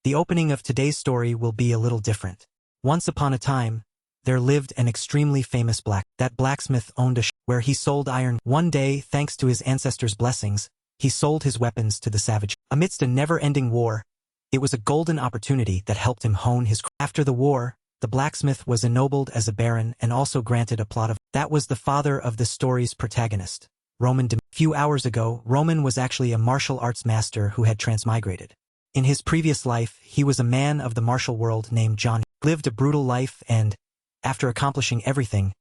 The opening of today's story will be a little different. Once upon a time, there lived an extremely famous blacksmith owned a where he sold iron. One day, thanks to his ancestors' blessings, he sold his weapons to the savage. Amidst a never-ending war, it was a golden opportunity that helped him hone his craft. After the war, the blacksmith was ennobled as a baron and also granted a plot of that was the father of this story's protagonist, Roman. Few hours ago, Roman was actually a martial arts master who had transmigrated. In his previous life, he was a man of the martial world named John. He lived a brutal life and, after accomplishing everything,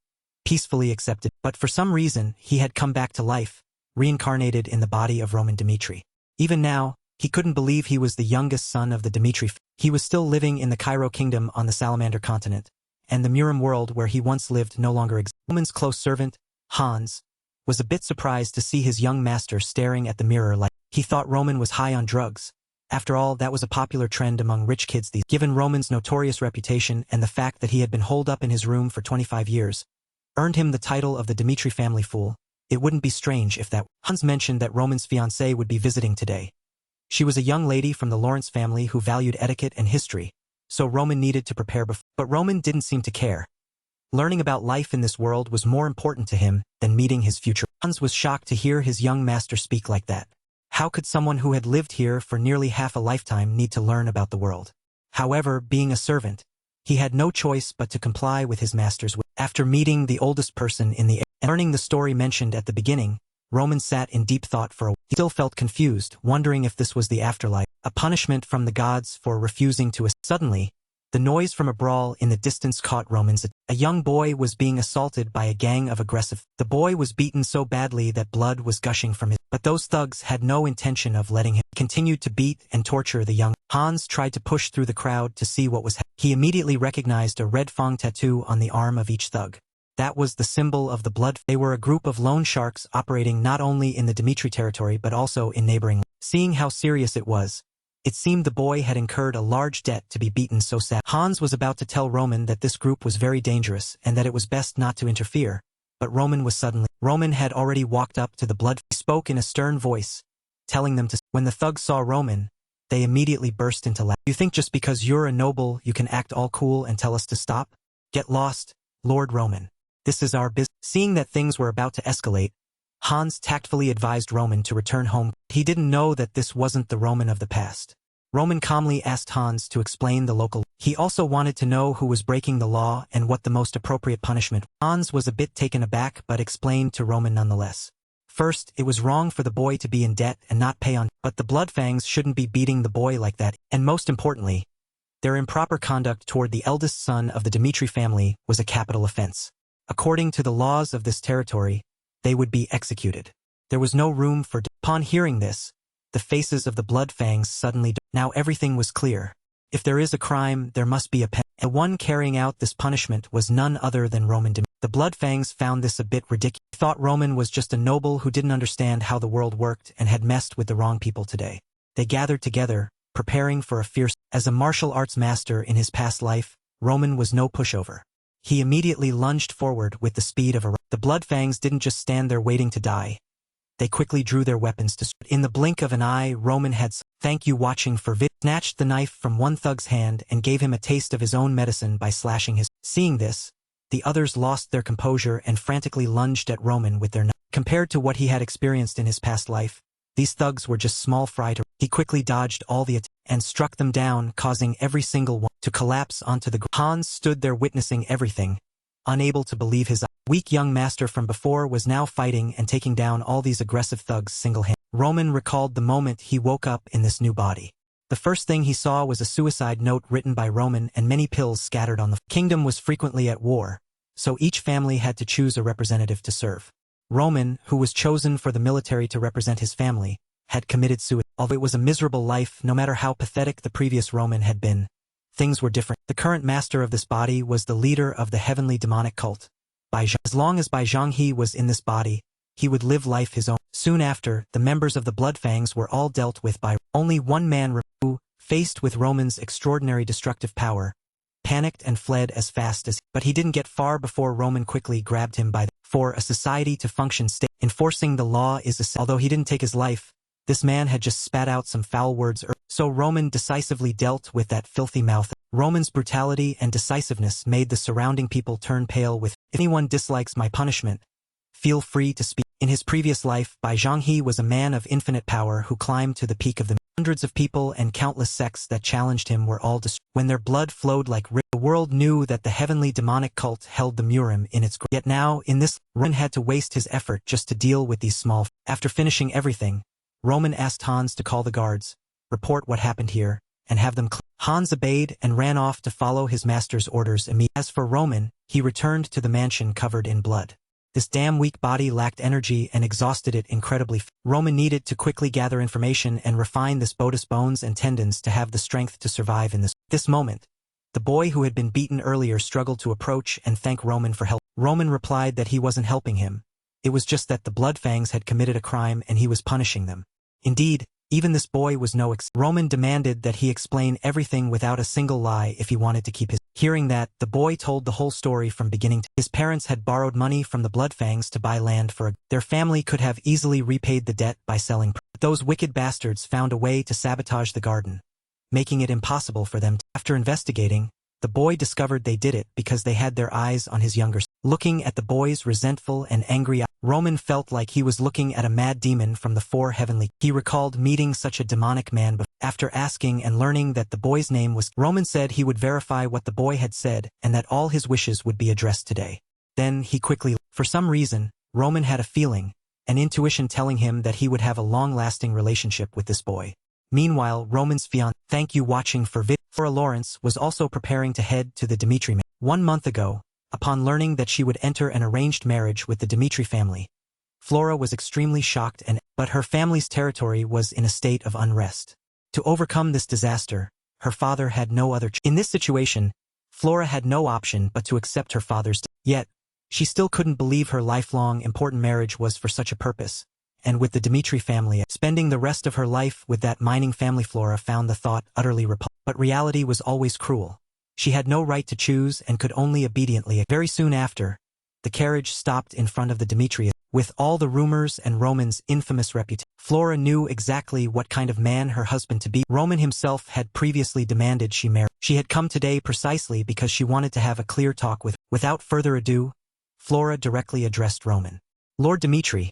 peacefully accepted. But for some reason, he had come back to life, reincarnated in the body of Roman Dimitri. Even now, he couldn't believe he was the youngest son of the Dimitri. He was still living in the Cairo kingdom on the Salamander continent, and the Murim world where he once lived no longer existed. Roman's close servant, Hans, was a bit surprised to see his young master staring at the mirror like he thought Roman was high on drugs. After all, that was a popular trend among rich kids these. Given Roman's notorious reputation and the fact that he had been holed up in his room for 25 years, earned him the title of the Dimitri family fool, it wouldn't be strange if that. Hans mentioned that Roman's fiancée would be visiting today. She was a young lady from the Lawrence family who valued etiquette and history, so Roman needed to prepare before. But Roman didn't seem to care. Learning about life in this world was more important to him than meeting his future. Hans was shocked to hear his young master speak like that. How could someone who had lived here for nearly half a lifetime need to learn about the world? However, being a servant, he had no choice but to comply with his master's will. After meeting the oldest person in the area and learning the story mentioned at the beginning, Roman sat in deep thought for a while. He still felt confused, wondering if this was the afterlife, a punishment from the gods for refusing to assist. Suddenly, the noise from a brawl in the distance caught Roman's attention. A young boy was being assaulted by a gang of aggressive. The boy was beaten so badly that blood was gushing from his. But those thugs had no intention of letting him. He continued to beat and torture the young. Hans tried to push through the crowd to see what was happening. He immediately recognized a red fang tattoo on the arm of each thug. That was the symbol of the blood. They were a group of loan sharks operating not only in the Dimitri territory but also in neighboring. Seeing how serious it was, it seemed the boy had incurred a large debt to be beaten so sad. Hans was about to tell Roman that this group was very dangerous and that it was best not to interfere, but Roman had already walked up to the blood. He spoke in a stern voice, telling them to. When the thugs saw Roman, they immediately burst into laughter. You think just because you're a noble you can act all cool and tell us to stop? Get lost, Lord Roman. This is our business. Seeing that things were about to escalate, Hans tactfully advised Roman to return home. He didn't know that this wasn't the Roman of the past. Roman calmly asked Hans to explain the local. He also wanted to know who was breaking the law and what the most appropriate punishment. Hans was a bit taken aback but explained to Roman nonetheless. First, it was wrong for the boy to be in debt and not pay on, but the Bloodfangs shouldn't be beating the boy like that. And most importantly, their improper conduct toward the eldest son of the Dimitri family was a capital offense. According to the laws of this territory, they would be executed. There was no room for. Upon hearing this, the faces of the Bloodfangs suddenly. Now everything was clear. If there is a crime, there must be a penalty. The one carrying out this punishment was none other than Roman Dimitri. The Bloodfangs found this a bit ridiculous. They thought Roman was just a noble who didn't understand how the world worked and had messed with the wrong people today. They gathered together, preparing for a fierce. As a martial arts master in his past life, Roman was no pushover. He immediately lunged forward with the speed of a. The Bloodfangs didn't just stand there waiting to die. They quickly drew their weapons to. In the blink of an eye, Roman had. Thank you watching for vid. Snatched the knife from one thug's hand and gave him a taste of his own medicine by slashing his. Seeing this, the others lost their composure and frantically lunged at Roman with their knife. Compared to what he had experienced in his past life, these thugs were just small fry to. He quickly dodged all the attacks and struck them down, causing every single one to collapse onto the ground. Hans stood there witnessing everything, unable to believe his eyes. Weak young master from before was now fighting and taking down all these aggressive thugs single-handedly. Roman recalled the moment he woke up in this new body. The first thing he saw was a suicide note written by Roman and many pills scattered on the kingdom was frequently at war, so each family had to choose a representative to serve. Roman, who was chosen for the military to represent his family, had committed suicide. Although it was a miserable life, no matter how pathetic the previous Roman had been, things were different. The current master of this body was the leader of the heavenly demonic cult. As long as Bai Zhonghe was in this body, he would live life his own. Soon after, the members of the Bloodfangs were all dealt with by only one man who, faced with Roman's extraordinary destructive power, panicked and fled as fast as. But he didn't get far before Roman quickly grabbed him by the. For a society to function, enforcing the law is essential. Although he didn't take his life, This man had just spat out some foul words, so Roman decisively dealt with that filthy mouth. Roman's brutality and decisiveness made the surrounding people turn pale with, "If anyone dislikes my punishment, feel free to speak." In his previous life, Bai Zhonghe was a man of infinite power who climbed to the peak of the hundreds of people and countless sects that challenged him were all destroyed. When their blood flowed like rivers, the world knew that the heavenly demonic cult held the Murim in its grip. Yet now, in this, Roman had to waste his effort just to deal with these small. After finishing everything, Roman asked Hans to call the guards, report what happened here, and have them clean. Hans obeyed and ran off to follow his master's orders immediately. As for Roman, he returned to the mansion covered in blood. This damn weak body lacked energy and exhausted it incredibly. Roman needed to quickly gather information and refine this body's bones and tendons to have the strength to survive in this moment. The boy who had been beaten earlier struggled to approach and thank Roman for help. Roman replied that he wasn't helping him. It was just that the Bloodfangs had committed a crime and he was punishing them. Indeed, even this boy was no exception. Roman demanded that he explain everything without a single lie if he wanted to keep his. Hearing that, the boy told the whole story from beginning to his parents had borrowed money from the Bloodfangs to buy land for their family could have easily repaid the debt by selling. But those wicked bastards found a way to sabotage the garden, making it impossible for them to. After investigating, the boy discovered they did it because they had their eyes on his younger son. Looking at the boy's resentful and angry eyes, Roman felt like he was looking at a mad demon from the four heavenly. He recalled meeting such a demonic man before. After asking and learning that the boy's name was, Roman said he would verify what the boy had said and that all his wishes would be addressed today. Then he quickly, for some reason, Roman had a feeling, an intuition telling him that he would have a long-lasting relationship with this boy. Meanwhile, Roman's fiancé. Thank you watching for video. Flora Lawrence was also preparing to head to the Dimitri mansion. 1 month ago, upon learning that she would enter an arranged marriage with the Dimitri family, Flora was extremely shocked but her family's territory was in a state of unrest. To overcome this disaster, her father had no other choice. In this situation, Flora had no option but to accept her father's. Yet, she still couldn't believe her lifelong important marriage was for such a purpose. And with the Dimitri family, spending the rest of her life with that mining family, Flora found the thought utterly repulsive. But reality was always cruel. She had no right to choose and could only obediently. Very soon after, the carriage stopped in front of the Dimitri. With all the rumors and Roman's infamous reputation, Flora knew exactly what kind of man her husband to be. Roman himself had previously demanded she marry. She had come today precisely because she wanted to have a clear talk with. Without further ado, Flora directly addressed Roman. Lord Dimitri,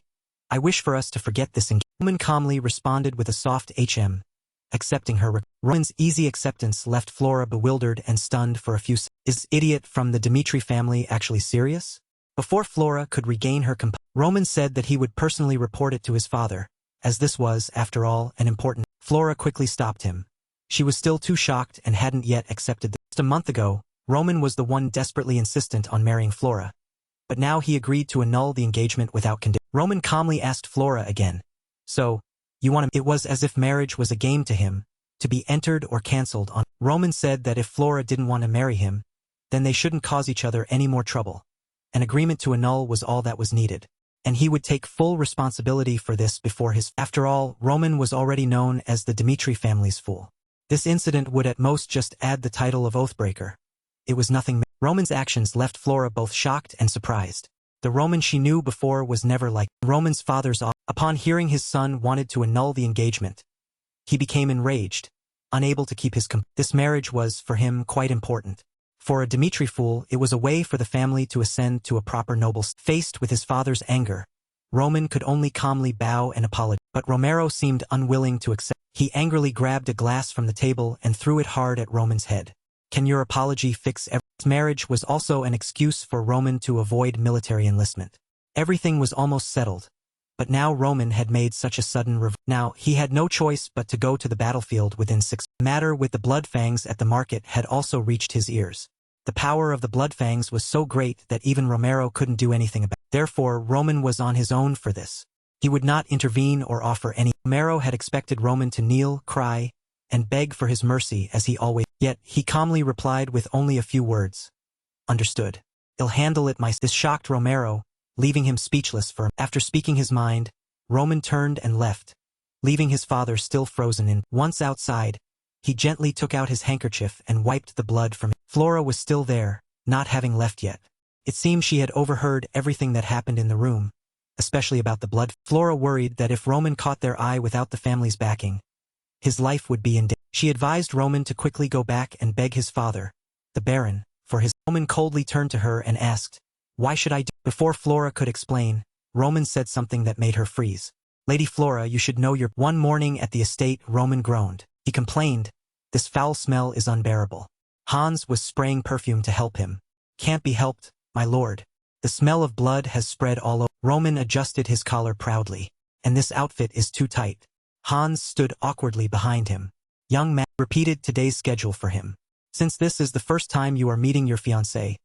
I wish for us to forget this. Roman calmly responded with a soft HM, accepting her request. Roman's easy acceptance left Flora bewildered and stunned for a few seconds. Is this idiot from the Dimitri family actually serious? Before Flora could regain her composure, Roman said that he would personally report it to his father, as this was, after all, an important. Flora quickly stopped him. She was still too shocked and hadn't yet accepted this. Just a month ago, Roman was the one desperately insistent on marrying Flora. But now he agreed to annul the engagement without condition. Roman calmly asked Flora again. So, you want to? It was as if marriage was a game to him, to be entered or cancelled on. Roman said that if Flora didn't want to marry him, then they shouldn't cause each other any more trouble. An agreement to annul was all that was needed, and he would take full responsibility for this before his. After all, Roman was already known as the Dimitri family's fool. This incident would at most just add the title of Oathbreaker. It was nothing. Roman's actions left Flora both shocked and surprised. The Roman she knew before was never like Roman's father's. Upon hearing his son wanted to annul the engagement, he became enraged, unable to keep his This marriage was, for him, quite important. For a Dimitri fool, it was a way for the family to ascend to a proper noble. Faced with his father's anger, Roman could only calmly bow and apologize. But Romero seemed unwilling to accept. He angrily grabbed a glass from the table and threw it hard at Roman's head. Can your apology fix everything? Marriage was also an excuse for Roman to avoid military enlistment. Everything was almost settled. But now Roman had made such a sudden reversal. Now, he had no choice but to go to the battlefield within 6. The matter with the Bloodfangs at the market had also reached his ears. The power of the Bloodfangs was so great that even Romero couldn't do anything about it. Therefore, Roman was on his own for this. He would not intervene or offer any. Romero had expected Roman to kneel, cry, and beg for his mercy as he always. Yet, he calmly replied with only a few words. Understood. I'll handle it myself. This shocked Romero, leaving him speechless for. After speaking his mind, Roman turned and left, leaving his father still frozen in. Once outside, he gently took out his handkerchief and wiped the blood from it. Flora was still there, not having left yet. It seemed she had overheard everything that happened in the room, especially about the blood. Flora worried that if Roman caught their eye without the family's backing, his life would be in danger. She advised Roman to quickly go back and beg his father, the Baron, for his. Roman coldly turned to her and asked, "Why should I do?" Before Flora could explain, Roman said something that made her freeze. "Lady Flora, you should know your—" One morning at the estate, Roman groaned. He complained, "This foul smell is unbearable." Hans was spraying perfume to help him. "Can't be helped, my lord. The smell of blood has spread all over." Roman adjusted his collar proudly. "And this outfit is too tight." Hans stood awkwardly behind him. Young man repeated today's schedule for him. "Since this is the first time you are meeting your fiancée,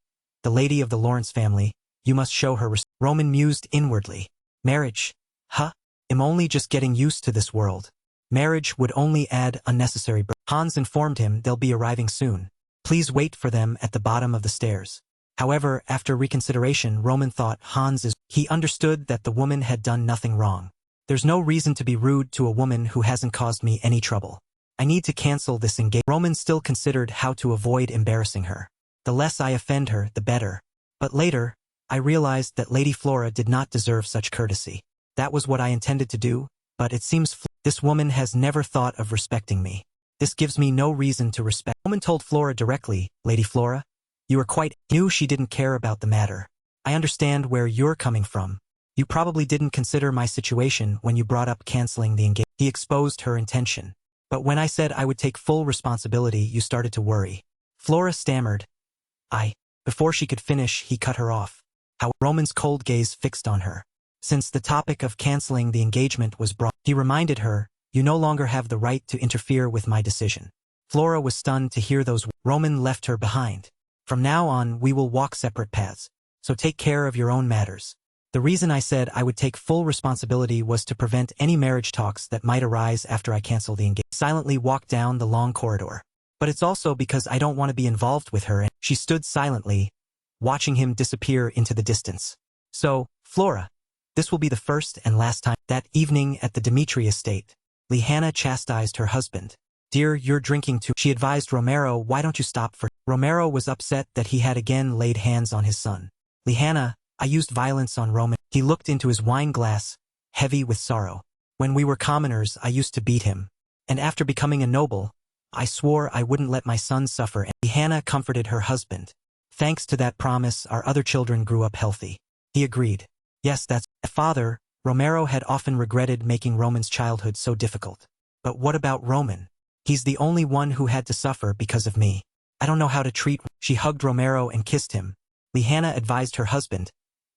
the lady of the Lawrence family, you must show her respect." Roman mused inwardly. Marriage? Huh? I'm only just getting used to this world. Marriage would only add unnecessary burden. Hans informed him they'll be arriving soon. Please wait for them at the bottom of the stairs. However, after reconsideration, Roman thought Hans is. He understood that the woman had done nothing wrong. There's no reason to be rude to a woman who hasn't caused me any trouble. I need to cancel this engagement. Roman still considered how to avoid embarrassing her. The less I offend her, the better. But later, I realized that Lady Flora did not deserve such courtesy. That was what I intended to do, but it seems this woman has never thought of respecting me. This gives me no reason to respect. Roman told Flora directly, "Lady Flora, you are quite..." Knew she didn't care about the matter. "I understand where you're coming from. You probably didn't consider my situation when you brought up canceling the engagement." He exposed her intention. "But when I said I would take full responsibility, you started to worry." Flora stammered. Before she could finish, he cut her off. How Roman's cold gaze fixed on her. Since the topic of canceling the engagement was brought, he reminded her, "You no longer have the right to interfere with my decision." Flora was stunned to hear those words. Roman left her behind. "From now on, we will walk separate paths, so take care of your own matters. The reason I said I would take full responsibility was to prevent any marriage talks that might arise after I cancel the engagement." Silently walked down the long corridor. "But it's also because I don't want to be involved with her." And she stood silently, watching him disappear into the distance. "So, Flora, this will be the first and last time." That evening at the Dimitri estate, Lihanna chastised her husband. "Dear, you're drinking too." She advised Romero, "Why don't you stop for..." Romero was upset that he had again laid hands on his son. "Lihanna, I used violence on Roman." He looked into his wine glass, heavy with sorrow. "When we were commoners, I used to beat him. And after becoming a noble, I swore I wouldn't let my son suffer." And Lihanna comforted her husband. "Thanks to that promise, our other children grew up healthy." He agreed. "Yes, that's..." Father, Romero had often regretted making Roman's childhood so difficult. "But what about Roman? He's the only one who had to suffer because of me. I don't know how to treat..." She hugged Romero and kissed him. Lihanna advised her husband,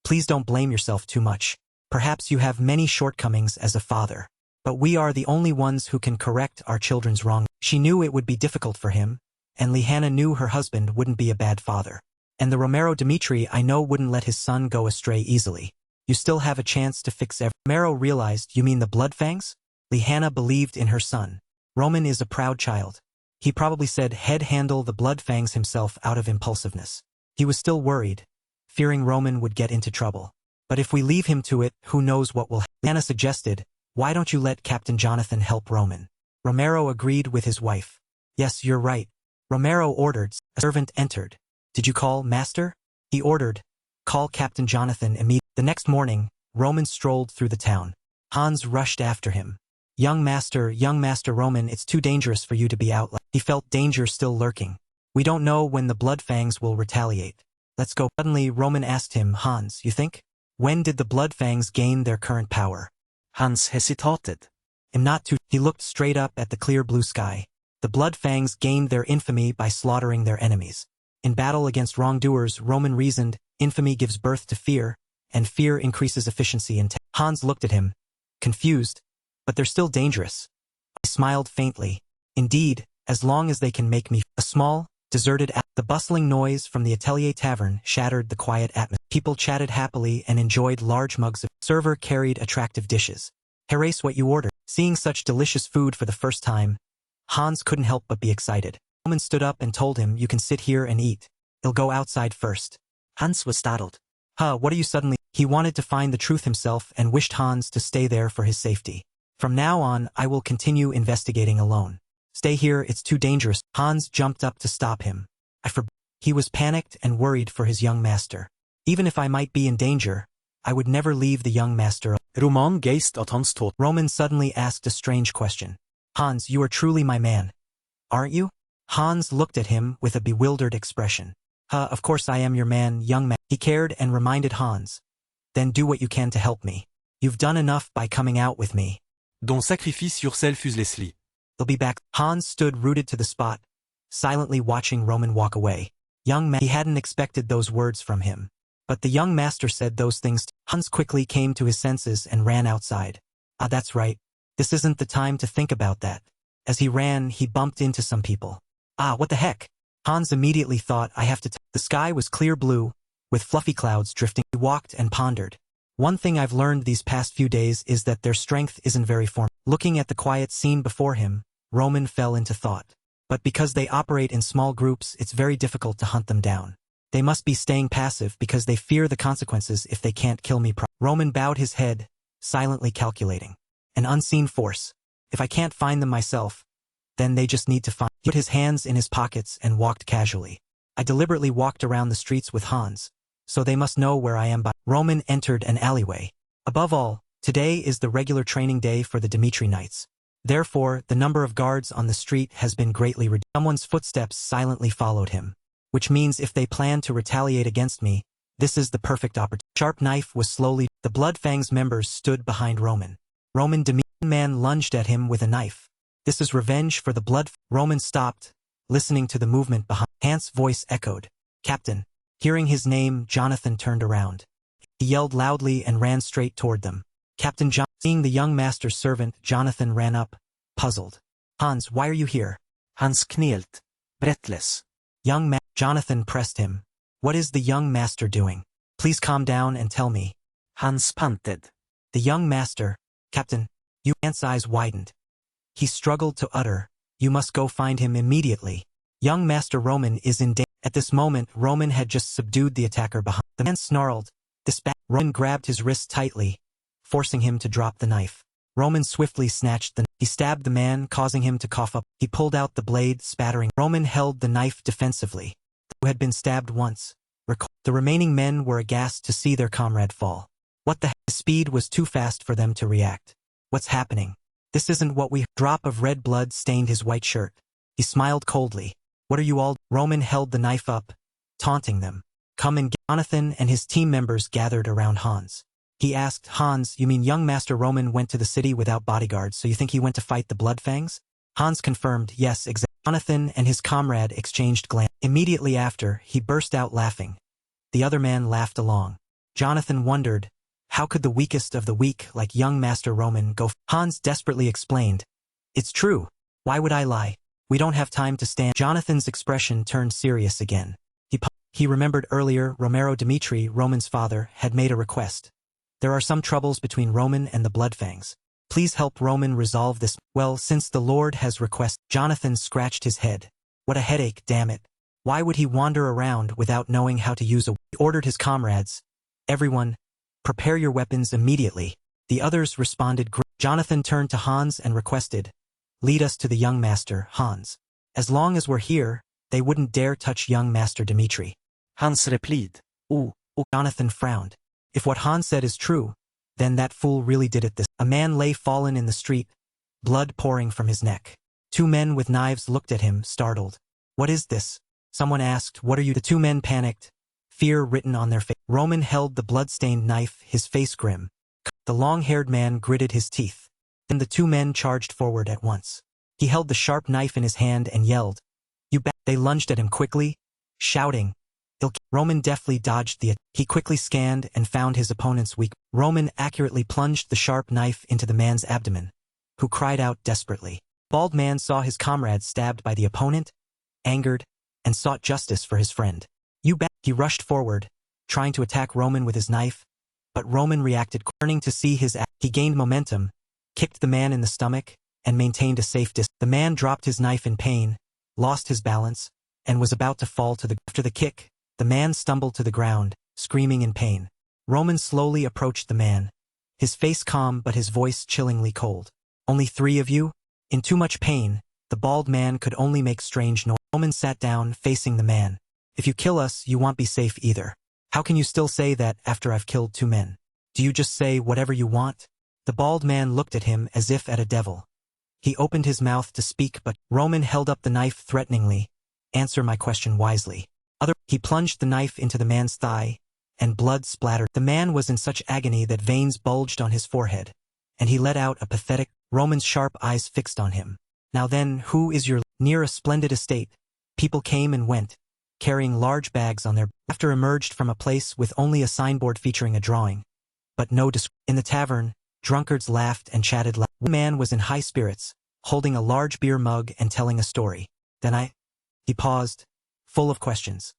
"Please don't blame yourself too much. Perhaps you have many shortcomings as a father. But we are the only ones who can correct our children's wrong." She knew it would be difficult for him, and Lihanna knew her husband wouldn't be a bad father. "And the Romero Dimitri I know wouldn't let his son go astray easily. You still have a chance to fix everything." Romero realized, "You mean the Bloodfangs?" Lihanna believed in her son. Roman is a proud child. He probably said he'd handle the Bloodfangs himself out of impulsiveness. He was still worried, fearing Roman would get into trouble. "But if we leave him to it, who knows what will happen." Lihanna suggested, "Why don't you let Captain Jonathan help Roman?" Romero agreed with his wife. "Yes, you're right." Romero ordered. A servant entered. "Did you call, Master?" He ordered, "Call Captain Jonathan immediately." The next morning, Roman strolled through the town. Hans rushed after him. Young Master Roman, it's too dangerous for you to be out." He felt danger still lurking. "We don't know when the Bloodfangs will retaliate. Let's go." Suddenly, Roman asked him, "Hans, you think? When did the Bloodfangs gain their current power?" Hans hesitated. "I'm not too..." He looked straight up at the clear blue sky. "The Bloodfangs gained their infamy by slaughtering their enemies. In battle against wrongdoers," Roman reasoned, "infamy gives birth to fear, and fear increases efficiency and..." Hans looked at him, confused, "But they're still dangerous." He smiled faintly. "Indeed, as long as they can make me..." A small, deserted the bustling noise from the Atelier Tavern shattered the quiet atmosphere. People chatted happily and enjoyed large mugs of... Server carried attractive dishes. "Erase what you ordered." Seeing such delicious food for the first time, Hans couldn't help but be excited. Roman stood up and told him, "You can sit here and eat. He'll go outside first." Hans was startled. What are you suddenly..." He wanted to find the truth himself and wished Hans to stay there for his safety. "From now on, I will continue investigating alone. Stay here, it's too dangerous." Hans jumped up to stop him. He was panicked and worried for his young master. "Even if I might be in danger, I would never leave the young master. Roman geist at hans tot. Roman suddenly asked a strange question. Hans, you are truly my man, aren't you? Hans looked at him with a bewildered expression. Of course I am your man, young man. He cared and reminded Hans. Then do what you can to help me. You've done enough by coming out with me. Dont sacrifice sur selflessly. They'll be back. Hans stood rooted to the spot, silently watching Roman walk away. Young man, he hadn't expected those words from him. But the young master said those things. Hans quickly came to his senses and ran outside. That's right. This isn't the time to think about that. As he ran, he bumped into some people. What the heck? Hans immediately thought, I have to The sky was clear blue, with fluffy clouds drifting. He walked and pondered. One thing I've learned these past few days is that their strength isn't very form. Looking at the quiet scene before him, Roman fell into thought. But because they operate in small groups, it's very difficult to hunt them down. They must be staying passive because they fear the consequences if they can't kill me. Roman bowed his head, silently calculating. An unseen force. If I can't find them myself, then they just need to find. He put his hands in his pockets and walked casually. I deliberately walked around the streets with Hans, so they must know where I am. Roman entered an alleyway. Above all, today is the regular training day for the Dimitri Knights. Therefore, the number of guards on the street has been greatly reduced. Someone's footsteps silently followed him. Which means if they plan to retaliate against me, this is the perfect opportunity. Sharp knife was slowly. The Bloodfang's members stood behind Roman. Dimitri man lunged at him with a knife. This is revenge for the blood. Roman stopped, listening to the movement behind. Hans' voice echoed. Captain. Hearing his name, Jonathan turned around. He yelled loudly and ran straight toward them. Captain John. Seeing the young master's servant, Jonathan ran up, puzzled. Hans, why are you here? Hans knelt, breathless. Jonathan pressed him. What is the young master doing? Please calm down and tell me. Hans panted. The young master. Captain. Hans' eyes widened. He struggled to utter. You must go find him immediately. Young Master Roman is in danger. At this moment, Roman had just subdued the attacker behind. The man snarled. Roman grabbed his wrist tightly, forcing him to drop the knife. Roman swiftly snatched the knife. He stabbed the man, causing him to cough up. He pulled out the blade, spattering. Roman held the knife defensively. Who had been stabbed once. The remaining men were aghast to see their comrade fall. What the heck? His speed was too fast for them to react. What's happening? This isn't what we. Drop of red blood stained his white shirt. He smiled coldly. What are you all? Roman held the knife up, taunting them. Come and get. Jonathan and his team members gathered around Hans. He asked, Hans, you mean young Master Roman went to the city without bodyguards, so you think he went to fight the Bloodfangs? Hans confirmed, yes, exactly. Jonathan and his comrade exchanged glances. Immediately after, he burst out laughing. The other man laughed along. Jonathan wondered, how could the weakest of the weak like young Master Roman go? Hans desperately explained. It's true. Why would I lie? We don't have time to stand. Jonathan's expression turned serious again. He remembered earlier Romero Dimitri, Roman's father, had made a request. There are some troubles between Roman and the Bloodfangs. Please help Roman resolve this. Well, since the Lord has requested. Jonathan scratched his head. What a headache, damn it. Why would he wander around without knowing how to use a. He ordered his comrades. Everyone, prepare your weapons immediately. The others responded. Jonathan turned to Hans and requested. Lead us to the young master, Hans. As long as we're here, they wouldn't dare touch young Master Dimitri. Hans replied. Jonathan frowned. If what Hans said is true, then that fool really did it. A man lay fallen in the street, blood pouring from his neck. Two men with knives looked at him, startled. What is this? Someone asked, what are you? The two men panicked, fear written on their face. Roman held the blood-stained knife, his face grim. The long-haired man gritted his teeth. Then the two men charged forward at once. He held the sharp knife in his hand and yelled, You bat! They lunged at him quickly, shouting, Roman deftly dodged the. He quickly scanned and found his opponent's weak. Roman accurately plunged the sharp knife into the man's abdomen, who cried out desperately. Bald man saw his comrade stabbed by the opponent, angered, and sought justice for his friend. You bet! He rushed forward, trying to attack Roman with his knife, but Roman reacted, turning to see his. He gained momentum, kicked the man in the stomach, and maintained a safe distance. The man dropped his knife in pain, lost his balance, and was about to fall to the. After the kick, the man stumbled to the ground, screaming in pain. Roman slowly approached the man, his face calm but his voice chillingly cold. Only 3 of you? In too much pain, the bald man could only make strange noise. Roman sat down, facing the man. If you kill us, you won't be safe either. How can you still say that after I've killed 2 men? Do you just say whatever you want? The bald man looked at him as if at a devil. He opened his mouth to speak, but Roman held up the knife threateningly. Answer my question wisely. He plunged the knife into the man's thigh, and blood splattered. The man was in such agony that veins bulged on his forehead, and he let out a pathetic. Roman's sharp eyes fixed on him. Now then, who is your... Near a splendid estate, people came and went, carrying large bags on their... After emerged from a place with only a signboard featuring a drawing, but no in the tavern, drunkards laughed and chatted loud. One man was in high spirits, holding a large beer mug and telling a story. Then He paused, full of questions.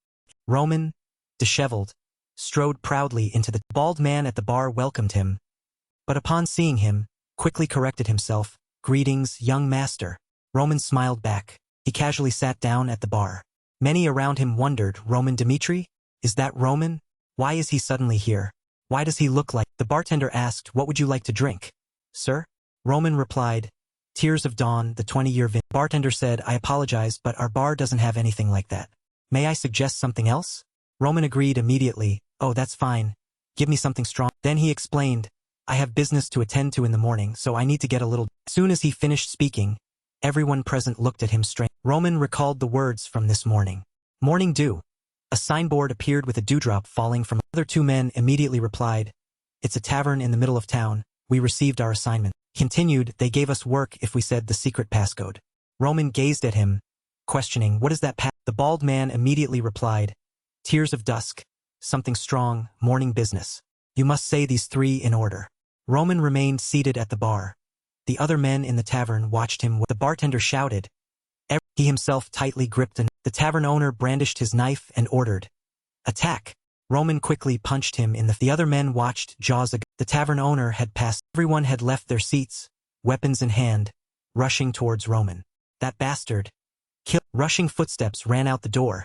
Roman, disheveled, strode proudly into the... Bald man at the bar welcomed him, but upon seeing him, quickly corrected himself. Greetings, young master. Roman smiled back. He casually sat down at the bar. Many around him wondered, Roman Dmitri? Is that Roman? Why is he suddenly here? Why does he look like... The bartender asked, what would you like to drink? Sir? Roman replied, Tears of Dawn, the 20-year vintage. Bartender said, I apologize, but our bar doesn't have anything like that. May I suggest something else? Roman agreed immediately, oh, that's fine. Give me something strong. Then he explained, I have business to attend to in the morning, so I need to get a little... As soon as he finished speaking, everyone present looked at him strange. Roman recalled the words from this morning. Morning dew. A signboard appeared with a dewdrop falling from... Other two men immediately replied, It's a tavern in the middle of town. We received our assignment. Continued, they gave us work if we said the secret passcode. Roman gazed at him, questioning, what is that pass? The bald man immediately replied, Tears of dusk, something strong, morning business. You must say these three in order. Roman remained seated at the bar. The other men in the tavern watched him. The bartender shouted. He himself tightly gripped the tavern owner brandished his knife and ordered, Attack! Roman quickly punched him in the other men watched, jaws agape. The tavern owner had passed. Everyone had left their seats, weapons in hand, rushing towards Roman. That bastard. Kill. Rushing footsteps ran out the door.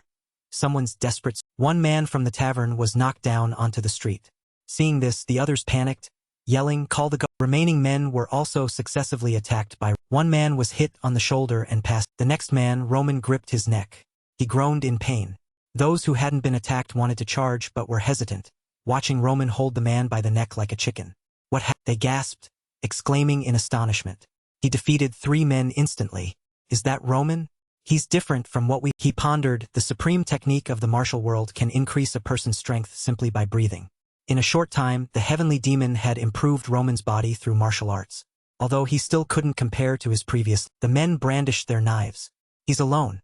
Someone's desperate... One man from the tavern was knocked down onto the street. Seeing this, the others panicked, yelling, Call the guard. Remaining men were also successively attacked by... One man was hit on the shoulder and passed. The next man, Roman gripped his neck. He groaned in pain. Those who hadn't been attacked wanted to charge but were hesitant, watching Roman hold the man by the neck like a chicken. What happened? They gasped, exclaiming in astonishment. He defeated 3 men instantly. Is that Roman? He's different from what we... He pondered, the supreme technique of the martial world can increase a person's strength simply by breathing. In a short time, the heavenly demon had improved Roman's body through martial arts. Although he still couldn't compare to his previous... The men brandished their knives. He's alone.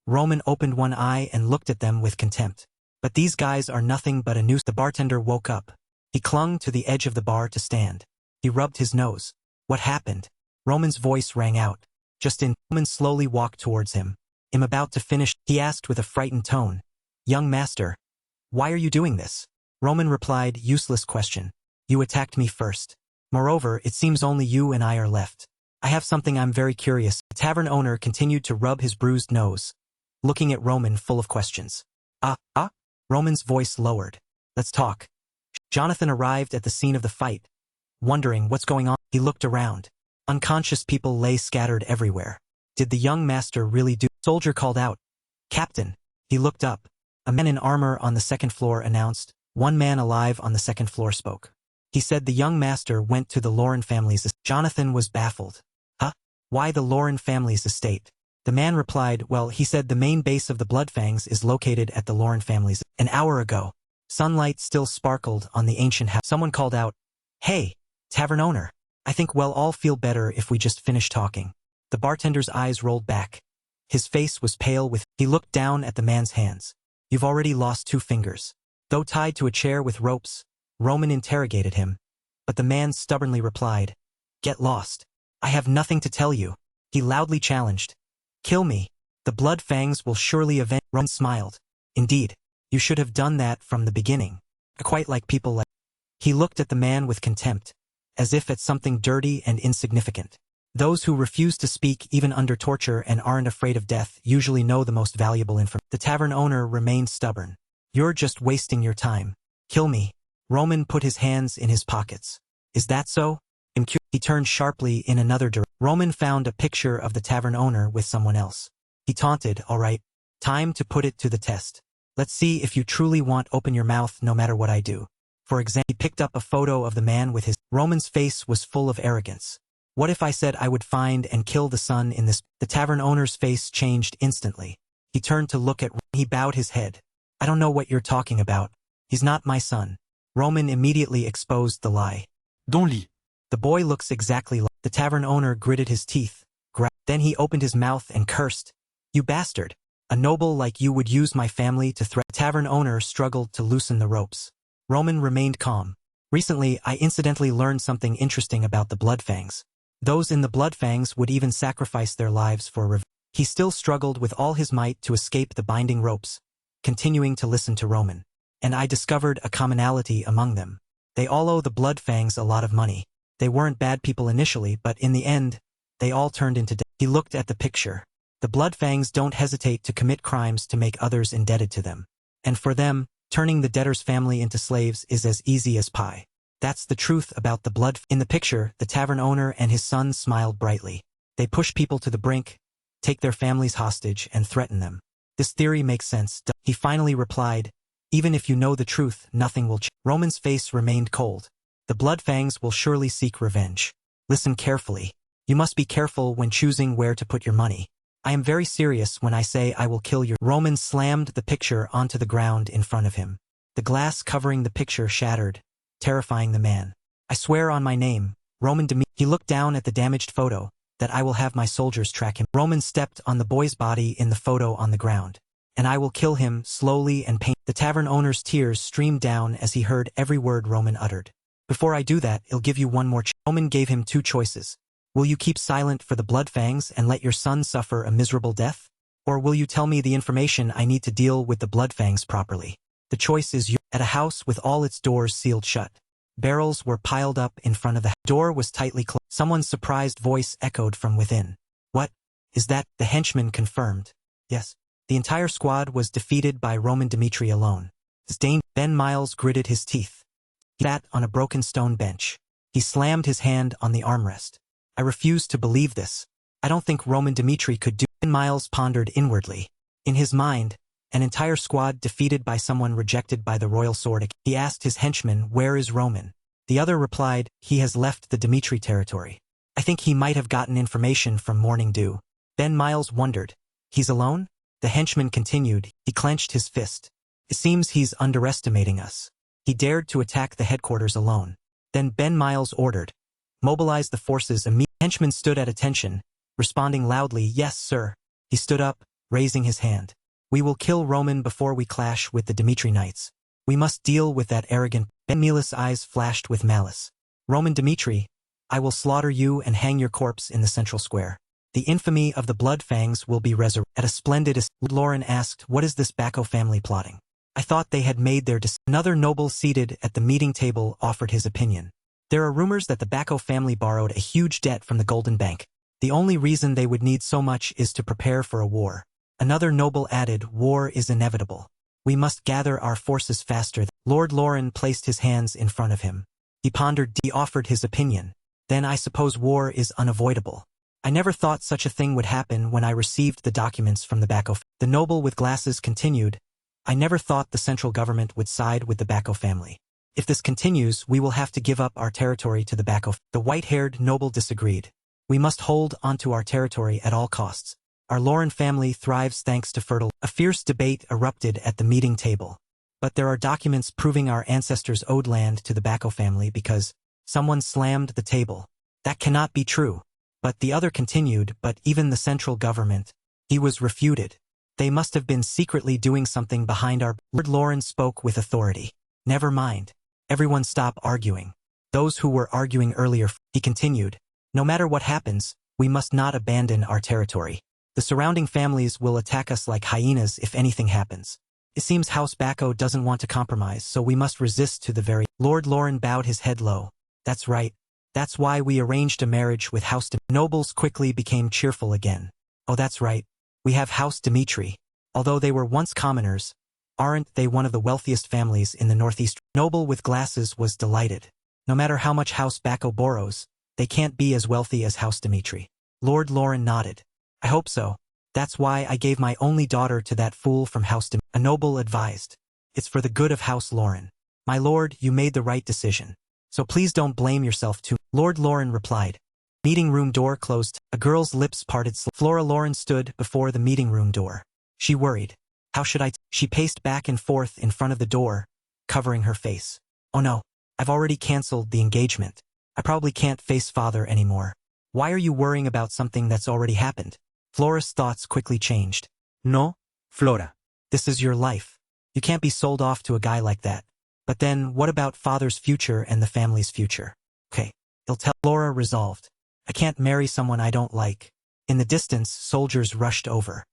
Roman opened one eye and looked at them with contempt. But these guys are nothing but a noose. The bartender woke up. He clung to the edge of the bar to stand. He rubbed his nose. What happened? Roman's voice rang out. Just in. Roman slowly walked towards him. I'm about to finish, he asked with a frightened tone. Young master, why are you doing this? Roman replied, useless question. You attacked me first. Moreover, it seems only you and I are left. I have something I'm very curious. The tavern owner continued to rub his bruised nose, looking at Roman full of questions. Roman's voice lowered. Let's talk. Jonathan arrived at the scene of the fight, wondering what's going on. He looked around. Unconscious people lay scattered everywhere. Did the young master really do? Soldier called out. Captain. He looked up. A man in armor on the second floor announced. One man alive on the second floor spoke. He said the young master went to the Lauren family's estate. Jonathan was baffled. Huh? Why the Lauren family's estate? The man replied, well, he said the main base of the Bloodfangs is located at the Lauren family's. An hour ago. Sunlight still sparkled on the ancient house. Someone called out, Hey, tavern owner. I think we'll all feel better if we just finish talking. The bartender's eyes rolled back. His face was pale with... He looked down at the man's hands. You've already lost 2 fingers. Though tied to a chair with ropes, Roman interrogated him. But the man stubbornly replied, Get lost. I have nothing to tell you. He loudly challenged. Kill me. The blood fangs will surely avenge. Roman smiled. Indeed. You should have done that from the beginning. Quite like people like... He looked at the man with contempt, as if at something dirty and insignificant. Those who refuse to speak even under torture and aren't afraid of death usually know the most valuable information. The tavern owner remained stubborn. You're just wasting your time. Kill me. Roman put his hands in his pockets. Is that so? He turned sharply in another direction. Roman found a picture of the tavern owner with someone else. He taunted, all right. Time to put it to the test. Let's see if you truly want open your mouth no matter what I do. For example, he picked up a photo of the man with his. Roman's face was full of arrogance. What if I said I would find and kill the son in this? The tavern owner's face changed instantly. He turned to look at. He bowed his head. I don't know what you're talking about. He's not my son. Roman immediately exposed the lie. Don't lie. The boy looks exactly like. The tavern owner gritted his teeth. Then he opened his mouth and cursed. You bastard. A noble like you would use my family to threaten. The tavern owner struggled to loosen the ropes. Roman remained calm. Recently, I incidentally learned something interesting about the Bloodfangs. Those in the Bloodfangs would even sacrifice their lives for revenge. He still struggled with all his might to escape the binding ropes, continuing to listen to Roman. And I discovered a commonality among them. They all owe the Bloodfangs a lot of money. They weren't bad people initially, but in the end, they all turned into debt. He looked at the picture. The Bloodfangs don't hesitate to commit crimes to make others indebted to them. And for them, turning the debtor's family into slaves is as easy as pie. That's the truth about the blood. In the picture, the tavern owner and his son smiled brightly. They push people to the brink, take their families hostage, and threaten them. This theory makes sense. He finally replied, even if you know the truth, nothing will change. Roman's face remained cold. The Bloodfangs will surely seek revenge. Listen carefully. You must be careful when choosing where to put your money. I am very serious when I say I will kill your. Roman slammed the picture onto the ground in front of him. The glass covering the picture shattered, terrifying the man. I swear on my name, Roman Dimitri. He looked down at the damaged photo, that I will have my soldiers track him. Roman stepped on the boy's body in the photo on the ground. And I will kill him slowly and painfully. The tavern owner's tears streamed down as he heard every word Roman uttered. Before I do that, I'll give you one more chance. Roman gave him two choices. Will you keep silent for the Bloodfangs and let your son suffer a miserable death? Or will you tell me the information I need to deal with the Bloodfangs properly? The choice is yours. At a house with all its doors sealed shut. Barrels were piled up in front of the door was tightly closed. Someone's surprised voice echoed from within. What? Is that? The henchman confirmed. Yes. The entire squad was defeated by Roman Dimitri alone. Ben Miles gritted his teeth. He sat on a broken stone bench. He slammed his hand on the armrest. I refuse to believe this. I don't think Roman Dimitri could do. Ben Miles pondered inwardly. In his mind, an entire squad defeated by someone rejected by the royal sword. He asked his henchman, where is Roman? The other replied, he has left the Dimitri territory. I think he might have gotten information from Morning Dew. Ben Miles wondered. He's alone? The henchman continued. He clenched his fist. It seems he's underestimating us. He dared to attack the headquarters alone. Then Ben Miles ordered. Mobilize the forces immediately. The henchman stood at attention, responding loudly, yes, sir. He stood up, raising his hand. We will kill Roman before we clash with the Dimitri Knights. We must deal with that arrogant. Ben Milas' eyes flashed with malice. Roman Dimitri, I will slaughter you and hang your corpse in the central square. The infamy of the Bloodfangs will be resurrected. At a splendid Lauren asked, what is this Bacco family plotting? I thought they had made their decision. Another noble seated at the meeting table offered his opinion. There are rumors that the Bacco family borrowed a huge debt from the Golden Bank. The only reason they would need so much is to prepare for a war. Another noble added, war is inevitable. We must gather our forces faster. Lord Lauren placed his hands in front of him. He pondered. He offered his opinion. Then I suppose war is unavoidable. I never thought such a thing would happen when I received the documents from the Bacco. The noble with glasses continued. I never thought the central government would side with the Bacco family. If this continues, we will have to give up our territory to the Bacco. The white-haired noble disagreed. We must hold onto our territory at all costs. Our Lauren family thrives thanks to fertile. A fierce debate erupted at the meeting table. But there are documents proving our ancestors owed land to the Bacco family because someone slammed the table. That cannot be true. But the other continued, but even the central government. He was refuted. They must have been secretly doing something behind our. Lord Lauren spoke with authority. Never mind. Everyone stop arguing. Those who were arguing earlier, he continued. No matter what happens, we must not abandon our territory. The surrounding families will attack us like hyenas if anything happens. It seems House Bacco doesn't want to compromise, so we must resist to the very. Lord Lauren bowed his head low. That's right. That's why we arranged a marriage with House Dimitri. Nobles quickly became cheerful again. Oh, that's right. We have House Dimitri. Although they were once commoners, aren't they one of the wealthiest families in the Northeast? Noble with glasses was delighted. No matter how much House Bacco borrows, they can't be as wealthy as House Dimitri. Lord Lauren nodded. I hope so. That's why I gave my only daughter to that fool from House Dimitri. A noble advised. It's for the good of House Lauren. My lord, you made the right decision. So please don't blame yourself too. Lord Lauren replied. Meeting room door closed. A girl's lips parted. Flora Lauren stood before the meeting room door. She worried. How should I? She paced back and forth in front of the door, covering her face. Oh no, I've already canceled the engagement. I probably can't face father anymore. Why are you worrying about something that's already happened? Flora's thoughts quickly changed. No, Flora. This is your life. You can't be sold off to a guy like that. But then, what about father's future and the family's future? Okay, he'll tell. Flora resolved. I can't marry someone I don't like. In the distance, soldiers rushed over.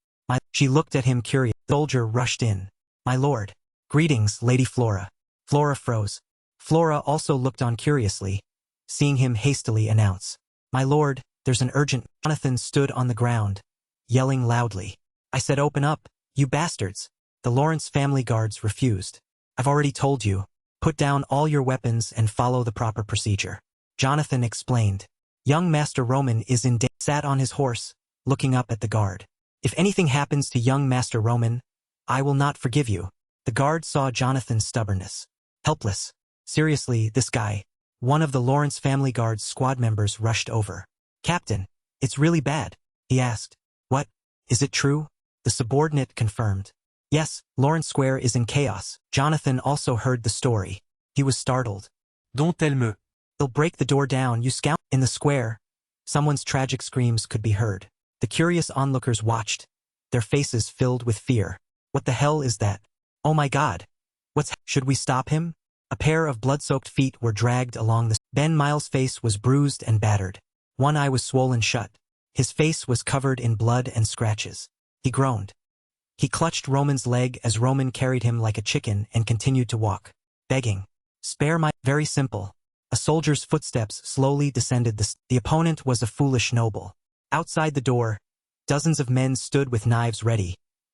She looked at him curious. The soldier rushed in. My lord. Greetings, Lady Flora. Flora froze. Flora also looked on curiously, seeing him hastily announce. My lord, there's an urgent. Jonathan stood on the ground, yelling loudly. I said open up, you bastards. The Lawrence family guards refused. I've already told you. Put down all your weapons and follow the proper procedure. Jonathan explained. Young Master Roman is in danger. Sat on his horse, looking up at the guard. If anything happens to young Master Roman, I will not forgive you. The guard saw Jonathan's stubbornness. Helpless. Seriously, this guy. One of the Lawrence family guard's squad members rushed over. Captain, it's really bad, he asked. What? Is it true? The subordinate confirmed. Yes, Lawrence Square is in chaos. Jonathan also heard the story. He was startled. Dont elle me. They'll break the door down, you scout. In the square, someone's tragic screams could be heard. The curious onlookers watched, their faces filled with fear. What the hell is that? Oh my god. Should we stop him? A pair of blood-soaked feet were dragged along the... Ben Miles' face was bruised and battered. One eye was swollen shut. His face was covered in blood and scratches. He groaned. He clutched Roman's leg as Roman carried him like a chicken and continued to walk, begging. Spare my... Very simple. A soldier's footsteps slowly descended the opponent was a foolish noble. Outside the door, dozens of men stood with knives ready,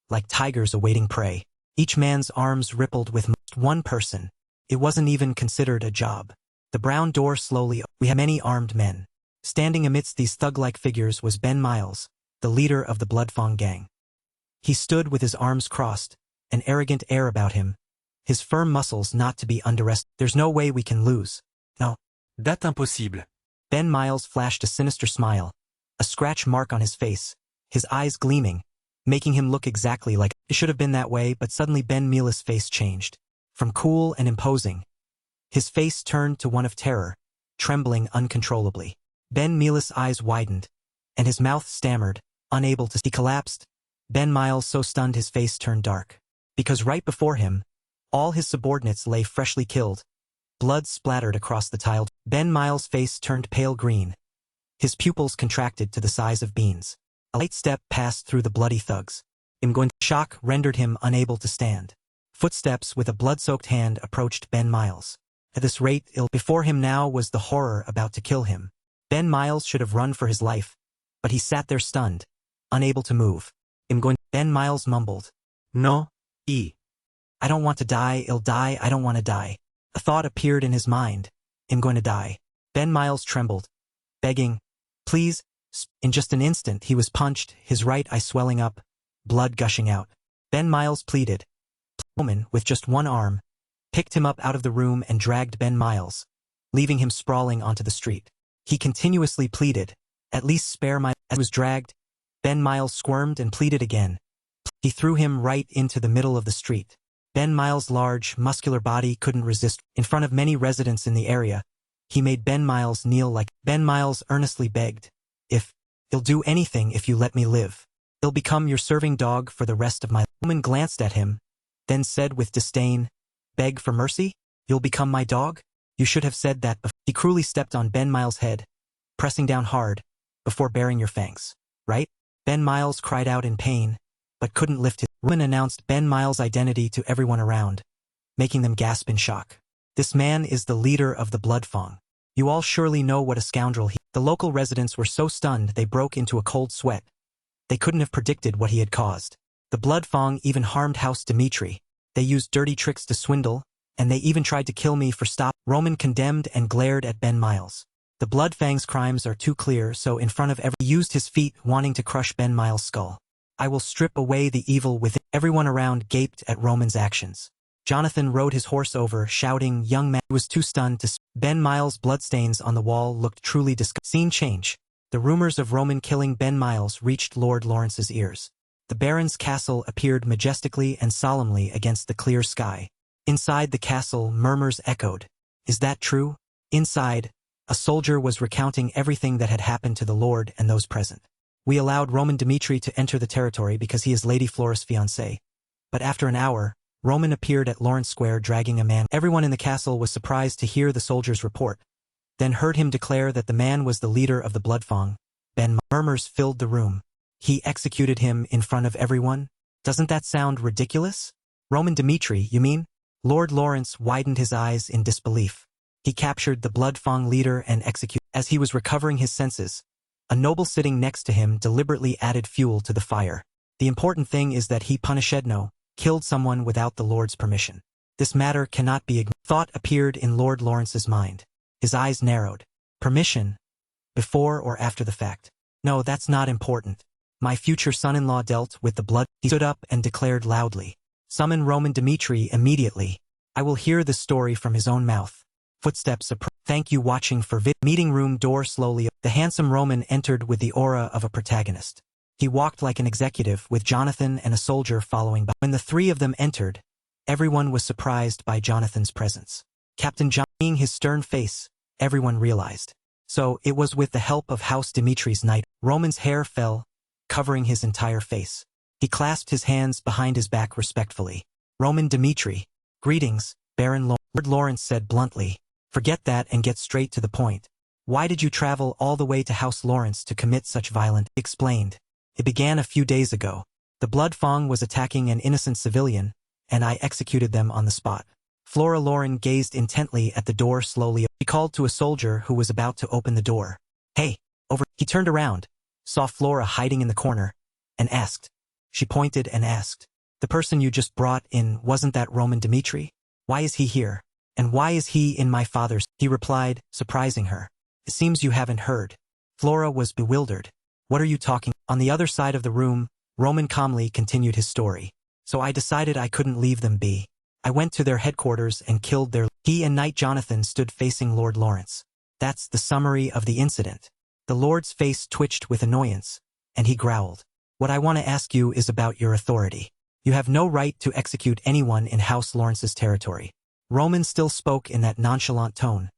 like tigers awaiting prey. Each man's arms rippled with one person. It wasn't even considered a job. The brown door slowly... We had many armed men. Standing amidst these thug-like figures was Ben Miles, the leader of the Bloodfang gang. He stood with his arms crossed, an arrogant air about him, his firm muscles not to be underestimated. There's no way we can lose. No. That's impossible. Ben Miles flashed a sinister smile, a scratch mark on his face, his eyes gleaming, making him look exactly like... It should have been that way, but suddenly Ben Miles' face changed. From cool and imposing, his face turned to one of terror, trembling uncontrollably. Ben Miles' eyes widened, and his mouth stammered, unable to... He collapsed. Ben Miles so stunned his face turned dark. Because right before him, all his subordinates lay freshly killed. Blood splattered across the tiled. Ben Miles' face turned pale green. His pupils contracted to the size of beans. A light step passed through the bloody thugs. Shock rendered him unable to stand. Footsteps with a blood-soaked hand approached Ben Miles. At this rate, before him now was the horror about to kill him. Ben Miles should have run for his life, but he sat there stunned, unable to move. Ben Miles mumbled. No, I don't want to die, I'll die, I don't want to die. A thought appeared in his mind. I'm going to die. Ben Miles trembled, begging, please. In just an instant he was punched, his right eye swelling up, blood gushing out. Ben Miles pleaded. A woman, with just one arm, picked him up out of the room and dragged Ben Miles, leaving him sprawling onto the street. He continuously pleaded, at least spare my... As he was dragged, Ben Miles squirmed and pleaded again. He threw him right into the middle of the street. Ben Miles' large, muscular body couldn't resist. In front of many residents in the area, he made Ben Miles kneel like... Ben Miles earnestly begged, I'll do anything if you let me live. I'll become your serving dog for the rest of my... The woman glanced at him, then said with disdain, beg for mercy? You'll become my dog? You should have said that before. He cruelly stepped on Ben Miles' head, pressing down hard, before baring your fangs. Right? Ben Miles cried out in pain, but couldn't lift his... The woman announced Ben Miles' identity to everyone around, making them gasp in shock. This man is the leader of the Bloodfang. You all surely know what a scoundrel he... The local residents were so stunned they broke into a cold sweat. They couldn't have predicted what he had caused. The Bloodfang even harmed House Dimitri. They used dirty tricks to swindle, and they even tried to kill me for stop. Roman condemned and glared at Ben Miles. The Bloodfang's crimes are too clear, so in front of he used his feet wanting to crush Ben Miles' skull. I will strip away the evil within. Everyone around gaped at Roman's actions. Jonathan rode his horse over, shouting, "Young man!" He was too stunned to speak. Ben Miles' bloodstains on the wall looked truly disgusting. Scene change. The rumors of Roman killing Ben Miles reached Lord Lawrence's ears. The Baron's castle appeared majestically and solemnly against the clear sky. Inside the castle, murmurs echoed. Is that true? Inside, a soldier was recounting everything that had happened to the Lord and those present. We allowed Roman Dimitri to enter the territory because he is Lady Flora's fiancé. But after an hour, Roman appeared at Lawrence Square dragging a man. Everyone in the castle was surprised to hear the soldier's report, then heard him declare that the man was the leader of the Bloodfang. Ben. Murmurs filled the room. He executed him in front of everyone? Doesn't that sound ridiculous? Roman Dimitri, you mean? Lord Lawrence widened his eyes in disbelief. He captured the Bloodfang leader and executed. As he was recovering his senses, a noble sitting next to him deliberately added fuel to the fire. The important thing is that he punishedno, killed someone without the Lord's permission. This matter cannot be ignored. Thought appeared in Lord Lawrence's mind. His eyes narrowed. Permission? Before or after the fact? No, that's not important. My future son-in-law dealt with the blood. He stood up and declared loudly. Summon Roman Dimitri immediately. I will hear the story from his own mouth. Footsteps approach. Thank you watching for meeting room door slowly. The handsome Roman entered with the aura of a protagonist. He walked like an executive with Jonathan and a soldier following by. When the three of them entered, everyone was surprised by Jonathan's presence. Captain John, seeing his stern face, everyone realized. So, it was with the help of House Dimitri's knight. Roman's hair fell, covering his entire face. He clasped his hands behind his back respectfully. Roman Dimitri. Greetings, Baron Lord Lawrence said bluntly. Forget that and get straight to the point. Why did you travel all the way to House Lawrence to commit such violent? He explained. It began a few days ago. The Bloodfang was attacking an innocent civilian, and I executed them on the spot. Flora Lauren gazed intently at the door slowly. He called to a soldier who was about to open the door. Hey, over. He turned around, saw Flora hiding in the corner, and asked. She pointed and asked. The person you just brought in, wasn't that Roman Dimitri? Why is he here? And why is he in my father's? He replied, surprising her. It seems you haven't heard. Flora was bewildered. What are you talking? On the other side of the room, Roman calmly continued his story. So I decided I couldn't leave them be. I went to their headquarters and killed their. He and Knight Jonathan stood facing Lord Lawrence. That's the summary of the incident. The Lord's face twitched with annoyance, and he growled. What I want to ask you is about your authority. You have no right to execute anyone in House Lawrence's territory. Roman still spoke in that nonchalant tone,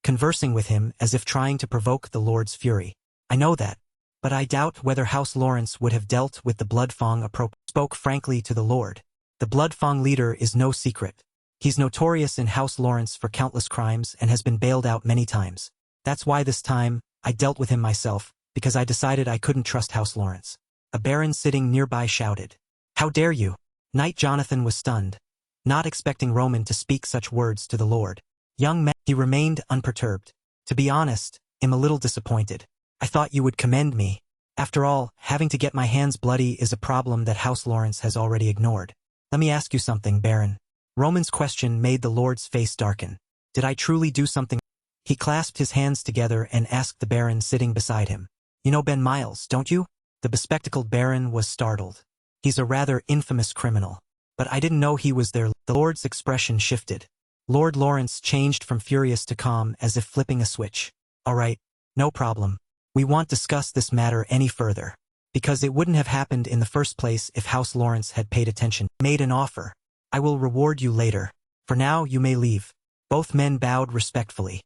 conversing with him as if trying to provoke the Lord's fury. I know that, but I doubt whether House Lawrence would have dealt with the Bloodfang appropriately. Spoke frankly to the Lord. The Bloodfang leader is no secret. He's notorious in House Lawrence for countless crimes and has been bailed out many times. That's why this time, I dealt with him myself, because I decided I couldn't trust House Lawrence. A baron sitting nearby shouted. How dare you? Knight Jonathan was stunned, not expecting Roman to speak such words to the Lord. Young man, he remained unperturbed. To be honest, I'm a little disappointed. I thought you would commend me. After all, having to get my hands bloody is a problem that House Lawrence has already ignored. Let me ask you something, Baron. Roman's question made the Lord's face darken. Did I truly do something? He clasped his hands together and asked the Baron sitting beside him. You know Ben Miles, don't you? The bespectacled Baron was startled. He's a rather infamous criminal. But I didn't know he was there. The Lord's expression shifted. Lord Lawrence changed from furious to calm as if flipping a switch. All right, no problem. We won't discuss this matter any further. Because it wouldn't have happened in the first place if House Lawrence had paid attention. Made an offer. I will reward you later. For now, you may leave. Both men bowed respectfully.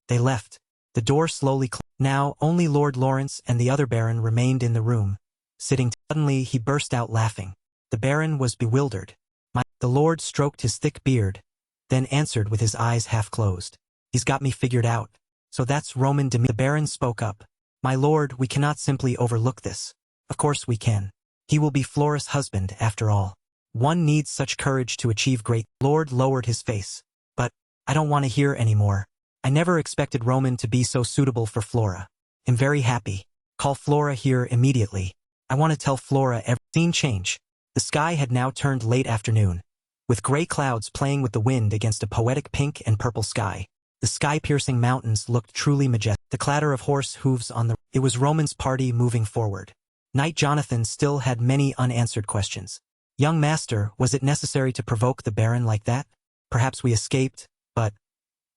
They left. The door slowly closed. Now, only Lord Lawrence and the other Baron remained in the room. Sitting. Suddenly, he burst out laughing. The Baron was bewildered. The Lord stroked his thick beard, then answered with his eyes half closed. He's got me figured out. So that's Roman Dimitri. The Baron spoke up. My lord, we cannot simply overlook this. Of course we can. He will be Flora's husband, after all. One needs such courage to achieve great. Lord lowered his face. But, I don't want to hear anymore. I never expected Roman to be so suitable for Flora. I'm very happy. Call Flora here immediately. I want to tell Flora every. Scene change. The sky had now turned late afternoon, with gray clouds playing with the wind against a poetic pink and purple sky. The sky-piercing mountains looked truly majestic. The clatter of horse hooves on the. It was Roman's party moving forward. Knight Jonathan still had many unanswered questions. Young master, was it necessary to provoke the Baron like that? Perhaps we escaped, but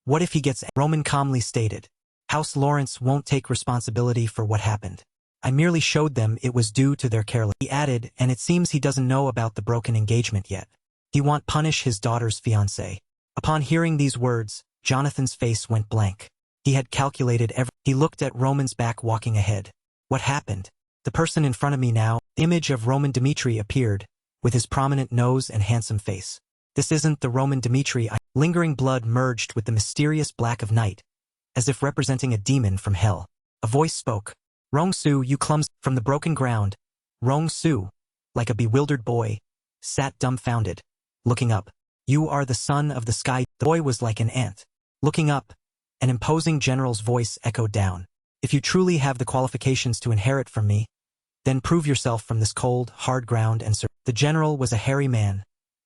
what if he gets... Roman calmly stated. House Lawrence won't take responsibility for what happened. I merely showed them it was due to their carelessness. He added, and it seems he doesn't know about the broken engagement yet. He won't punish his daughter's fiancé. Upon hearing these words, Jonathan's face went blank. He had calculated every... He looked at Roman's back walking ahead. What happened? The person in front of me now, the image of Roman Dimitri appeared, with his prominent nose and handsome face. This isn't the Roman Dimitri. Lingering blood merged with the mysterious black of night, as if representing a demon from hell. A voice spoke. Rong-su, you clumsy... From the broken ground, Rong-su, like a bewildered boy, sat dumbfounded, looking up. You are the son of the sky. The boy was like an ant. Looking up, an imposing general's voice echoed down. If you truly have the qualifications to inherit from me, then prove yourself from this cold, hard ground and The general was a hairy man,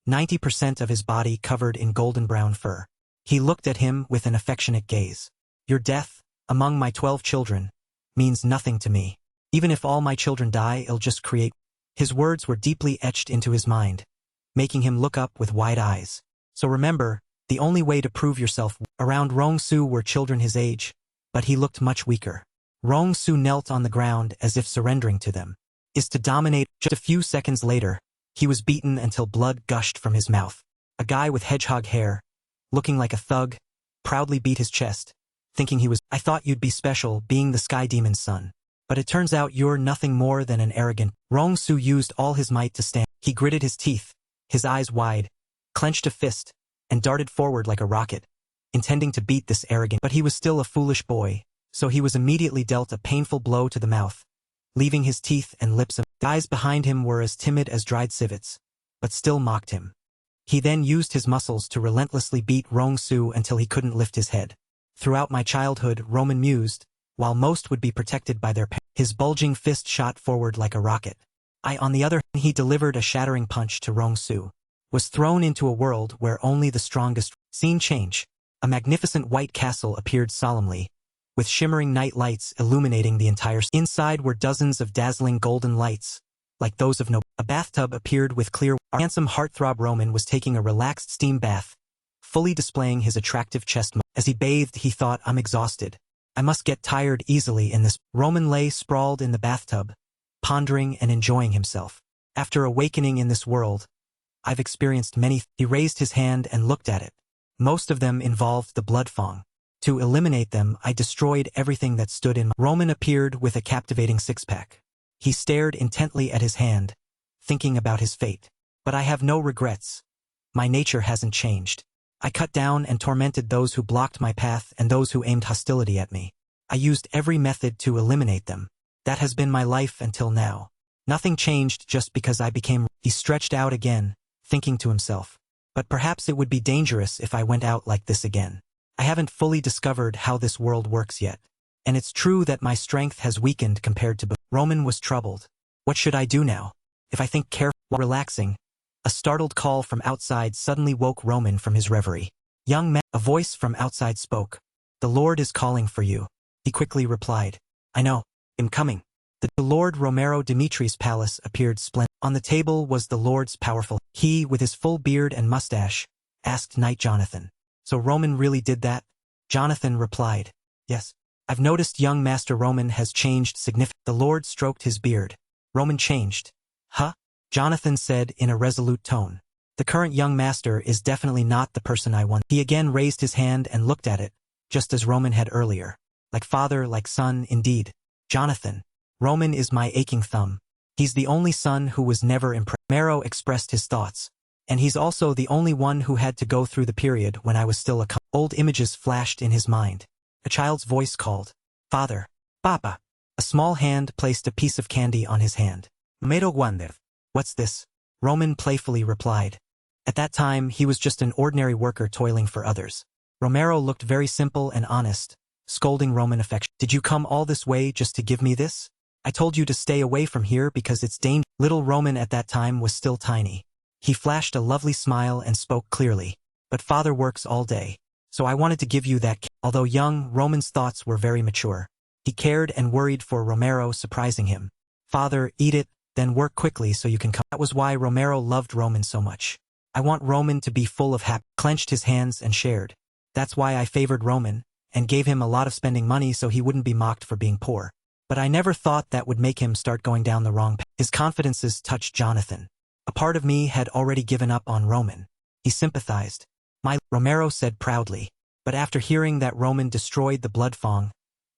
90% of his body covered in golden brown fur. He looked at him with an affectionate gaze. Your death, among my 12 children, means nothing to me. Even if all my children die, it'll just create... His words were deeply etched into his mind, making him look up with wide eyes. So remember, the only way to prove yourself... Around Rong-su were children his age, but he looked much weaker. Rong-su knelt on the ground as if surrendering to them. Is to dominate. Just a few seconds later, he was beaten until blood gushed from his mouth. A guy with hedgehog hair, looking like a thug, proudly beat his chest, thinking he was... I thought you'd be special, being the Sky Demon's son. But it turns out you're nothing more than an arrogant... Rong-su used all his might to stand. He gritted his teeth, his eyes wide, clenched a fist, and darted forward like a rocket, intending to beat this arrogant... But he was still a foolish boy, so he was immediately dealt a painful blow to the mouth, leaving his teeth and lips... The eyes behind him were as timid as dried civets, but still mocked him. He then used his muscles to relentlessly beat Rong-su until he couldn't lift his head. Throughout my childhood, Roman mused, while most would be protected by their parents. His bulging fist shot forward like a rocket. On the other hand, he delivered a shattering punch to Rong-su, was thrown into a world where only the strongest... Scene change. A magnificent white castle appeared solemnly, with shimmering night lights illuminating the entire... Inside were dozens of dazzling golden lights, like those of no... A bathtub appeared with clear... Our handsome heartthrob Roman was taking a relaxed steam bath, fully displaying his attractive chest. As he bathed, he thought, I'm exhausted. I must get tired easily in this... Roman lay sprawled in the bathtub, pondering and enjoying himself. After awakening in this world, I've experienced many... He raised his hand and looked at it. Most of them involved the blood fong. To eliminate them, I destroyed everything that stood in my... Roman appeared with a captivating six-pack. He stared intently at his hand, thinking about his fate. But I have no regrets. My nature hasn't changed. I cut down and tormented those who blocked my path and those who aimed hostility at me. I used every method to eliminate them. That has been my life until now. Nothing changed just because I became... He stretched out again, thinking to himself. But perhaps it would be dangerous if I went out like this again. I haven't fully discovered how this world works yet. And it's true that my strength has weakened compared to before. Roman was troubled. What should I do now? If I think carefully while relaxing, a startled call from outside suddenly woke Roman from his reverie. Young man, a voice from outside spoke. The Lord is calling for you. He quickly replied. I know. I'm coming. The Lord Romero Dimitri's palace appeared splendid. On the table was the Lord's powerful. He, with his full beard and mustache, asked Knight Jonathan. So Roman really did that? Jonathan replied. Yes. I've noticed young Master Roman has changed significantly. The Lord stroked his beard. Roman changed. Huh? Jonathan said in a resolute tone. The current young master is definitely not the person I want. He again raised his hand and looked at it, just as Roman had earlier. Like father, like son, indeed. Jonathan. Roman is my aching thumb. He's the only son who was never impressed. Romero expressed his thoughts. And he's also the only one who had to go through the period when I was still a... Old images flashed in his mind. A child's voice called. Father. Papa. A small hand placed a piece of candy on his hand. Mero guander. What's this? Roman playfully replied. At that time, he was just an ordinary worker toiling for others. Romero looked very simple and honest, scolding Roman affection. Did you come all this way just to give me this? I told you to stay away from here because it's dangerous. Little Roman at that time was still tiny. He flashed a lovely smile and spoke clearly. But father works all day, so I wanted to give you that. Although young, Roman's thoughts were very mature. He cared and worried for Romero, surprising him. Father, eat it, Then work quickly so you can come. That was why Romero loved Roman so much. I want Roman to be full of happiness. Clenched his hands and shared. That's why I favored Roman, and gave him a lot of spending money so he wouldn't be mocked for being poor. But I never thought that would make him start going down the wrong path. His confidences touched Jonathan. A part of me had already given up on Roman. He sympathized. Romero said proudly. But after hearing that Roman destroyed the blood fong,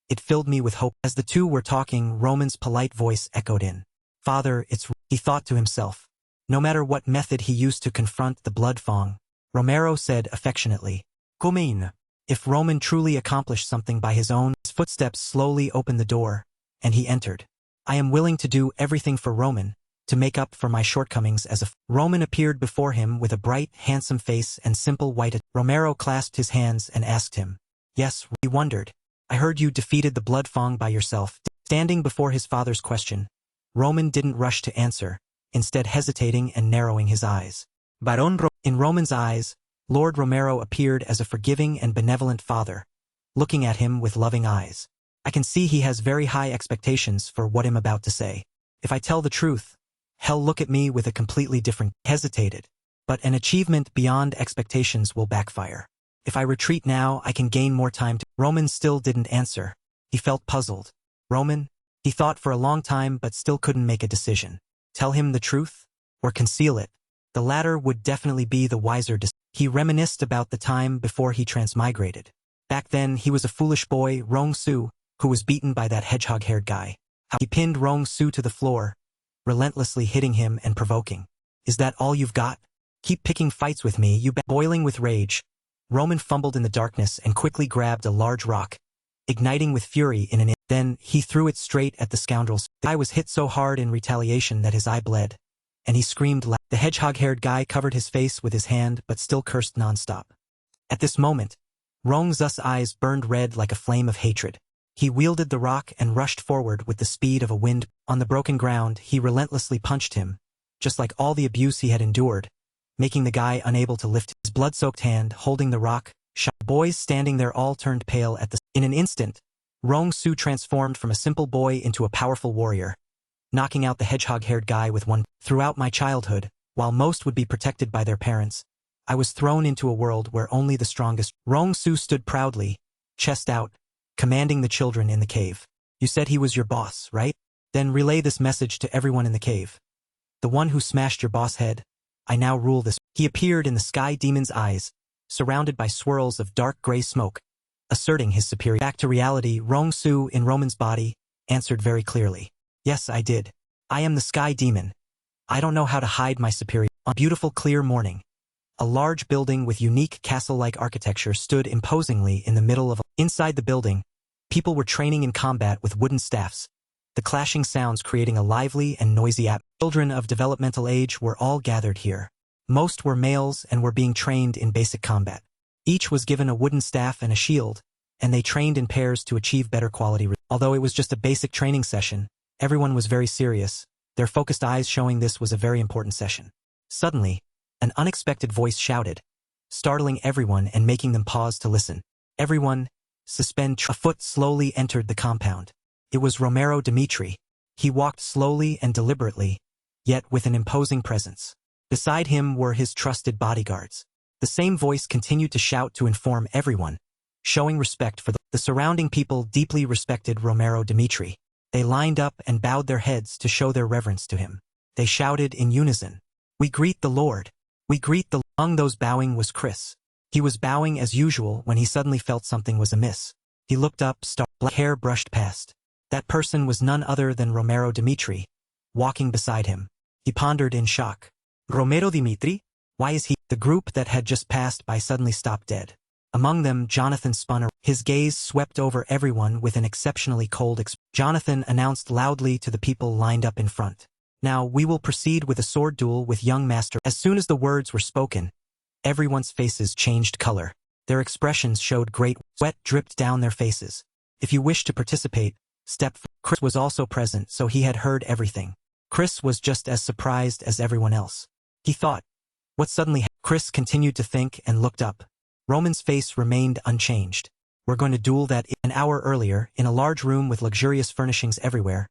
it filled me with hope. As the two were talking, Roman's polite voice echoed in. Father, he thought to himself. No matter what method he used to confront the blood fong, Romero said affectionately. Come in. If Roman truly accomplished something by his own, his footsteps slowly opened the door, and he entered. I am willing to do everything for Roman, to make up for my shortcomings as a Roman appeared before him with a bright, handsome face and simple white. Romero clasped his hands and asked him. Yes, he wondered. I heard you defeated the blood fong by yourself. Standing before his father's question, Roman didn't rush to answer, instead hesitating and narrowing his eyes. In Roman's eyes, Lord Romero appeared as a forgiving and benevolent father, looking at him with loving eyes. I can see he has very high expectations for what I'm about to say. If I tell the truth, he'll look at me with a completely different. Hesitated. But an achievement beyond expectations will backfire. If I retreat now, I can gain more time to. Roman still didn't answer. He felt puzzled. Roman? He thought for a long time but still couldn't make a decision. Tell him the truth? Or conceal it? The latter would definitely be the wiser decision. He reminisced about the time before he transmigrated. Back then, he was a foolish boy, Rong Su, who was beaten by that hedgehog-haired guy. He pinned Rong Su to the floor, relentlessly hitting him and provoking. Is that all you've got? Keep picking fights with me, you bet. Boiling with rage, Roman fumbled in the darkness and quickly grabbed a large rock, igniting with fury in an instant. Then he threw it straight at the scoundrels. The guy was hit so hard in retaliation that his eye bled, and he screamed loud. The hedgehog-haired guy covered his face with his hand but still cursed nonstop. At this moment, Rong Zu's eyes burned red like a flame of hatred. He wielded the rock and rushed forward with the speed of a wind. On the broken ground, he relentlessly punched him, just like all the abuse he had endured, making the guy unable to lift his blood-soaked hand holding the rock. The boys standing there all turned pale at the. In an instant, Rong Su transformed from a simple boy into a powerful warrior, knocking out the hedgehog-haired guy with one. Throughout my childhood, while most would be protected by their parents, I was thrown into a world where only the strongest. Rong Su stood proudly, chest out, commanding the children in the cave. You said he was your boss, right? Then relay this message to everyone in the cave. The one who smashed your boss head, I now rule this. He appeared in the sky demon's eyes, surrounded by swirls of dark gray smoke, asserting his superiority. Back to reality, Rong Su in Roman's body answered very clearly. Yes, I did. I am the sky demon. I don't know how to hide my superiority. On a beautiful clear morning, a large building with unique castle-like architecture stood imposingly in the middle of. Inside the building, people were training in combat with wooden staffs, the clashing sounds creating a lively and noisy atmosphere. Children of developmental age were all gathered here. Most were males and were being trained in basic combat. Each was given a wooden staff and a shield, and they trained in pairs to achieve better quality. Although it was just a basic training session, everyone was very serious, their focused eyes showing this was a very important session. Suddenly, an unexpected voice shouted, startling everyone and making them pause to listen. Everyone, suspend. A foot slowly entered the compound. It was Romero Dimitri. He walked slowly and deliberately, yet with an imposing presence. Beside him were his trusted bodyguards. The same voice continued to shout to inform everyone, showing respect for the surrounding people deeply respected Romero Dimitri. They lined up and bowed their heads to show their reverence to him. They shouted in unison, "We greet the Lord. We greet the." Among those bowing was Chris. He was bowing as usual when he suddenly felt something was amiss. He looked up, black hair brushed past. That person was none other than Romero Dimitri, walking beside him. He pondered in shock. Romero Dimitri? Why is he? The group that had just passed by suddenly stopped dead. Among them, Jonathan spun around. His gaze swept over everyone with an exceptionally cold expression. Jonathan announced loudly to the people lined up in front. Now we will proceed with a sword duel with young master. As soon as the words were spoken, everyone's faces changed color. Their expressions showed great sweat dripped down their faces. If you wish to participate, step forward. Chris was also present, so he had heard everything. Chris was just as surprised as everyone else. He thought, what suddenly happened? Chris continued to think and looked up. Roman's face remained unchanged. We're going to duel that. An hour earlier, in a large room with luxurious furnishings everywhere,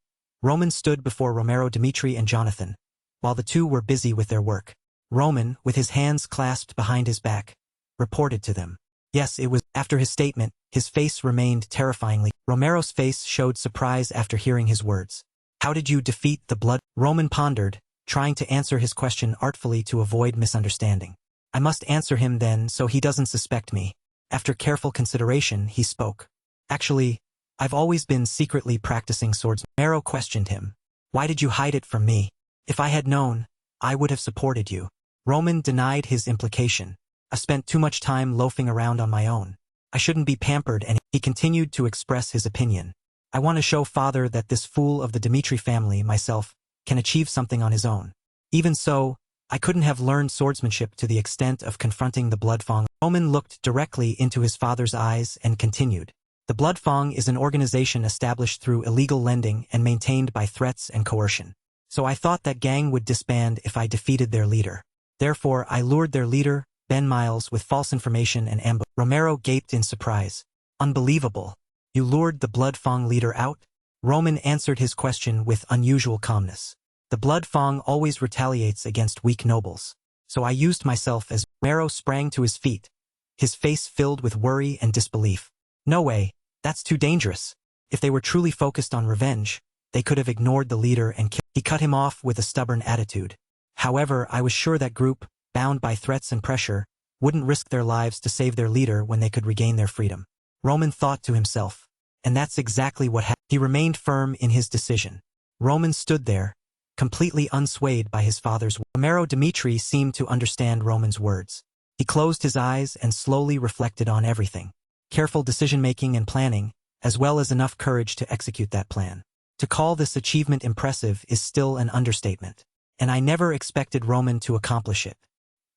Roman stood before Romero, Dimitri, and Jonathan, while the two were busy with their work. Roman, with his hands clasped behind his back, reported to them. Yes, it was. After his statement, his face remained terrifyingly. Romero's face showed surprise after hearing his words. How did you defeat the blood? Roman pondered, trying to answer his question artfully to avoid misunderstanding. I must answer him then so he doesn't suspect me. After careful consideration, he spoke. Actually, I've always been secretly practicing swords. Romero questioned him. Why did you hide it from me? If I had known, I would have supported you. Roman denied his implication. I spent too much time loafing around on my own. I shouldn't be pampered, and he continued to express his opinion. I want to show father that this fool of the Dimitri family, myself, can achieve something on his own. Even so, I couldn't have learned swordsmanship to the extent of confronting the Blood Fong. Roman looked directly into his father's eyes and continued. The Blood Fong is an organization established through illegal lending and maintained by threats and coercion. So I thought that gang would disband if I defeated their leader. Therefore, I lured their leader, Ben Miles, with false information and ambush. Romero gaped in surprise. Unbelievable. You lured the Blood Fong leader out? Roman answered his question with unusual calmness. The Blood Fong always retaliates against weak nobles. So I used myself as. Romero sprang to his feet, his face filled with worry and disbelief. No way, that's too dangerous. If they were truly focused on revenge, they could have ignored the leader and killed. He cut him off with a stubborn attitude. However, I was sure that group, bound by threats and pressure, wouldn't risk their lives to save their leader when they could regain their freedom. Roman thought to himself. And that's exactly what happened. He remained firm in his decision. Roman stood there, completely unswayed by his father's words. Romero Dimitri seemed to understand Roman's words. He closed his eyes and slowly reflected on everything. Careful decision-making and planning, as well as enough courage to execute that plan. To call this achievement impressive is still an understatement. And I never expected Roman to accomplish it.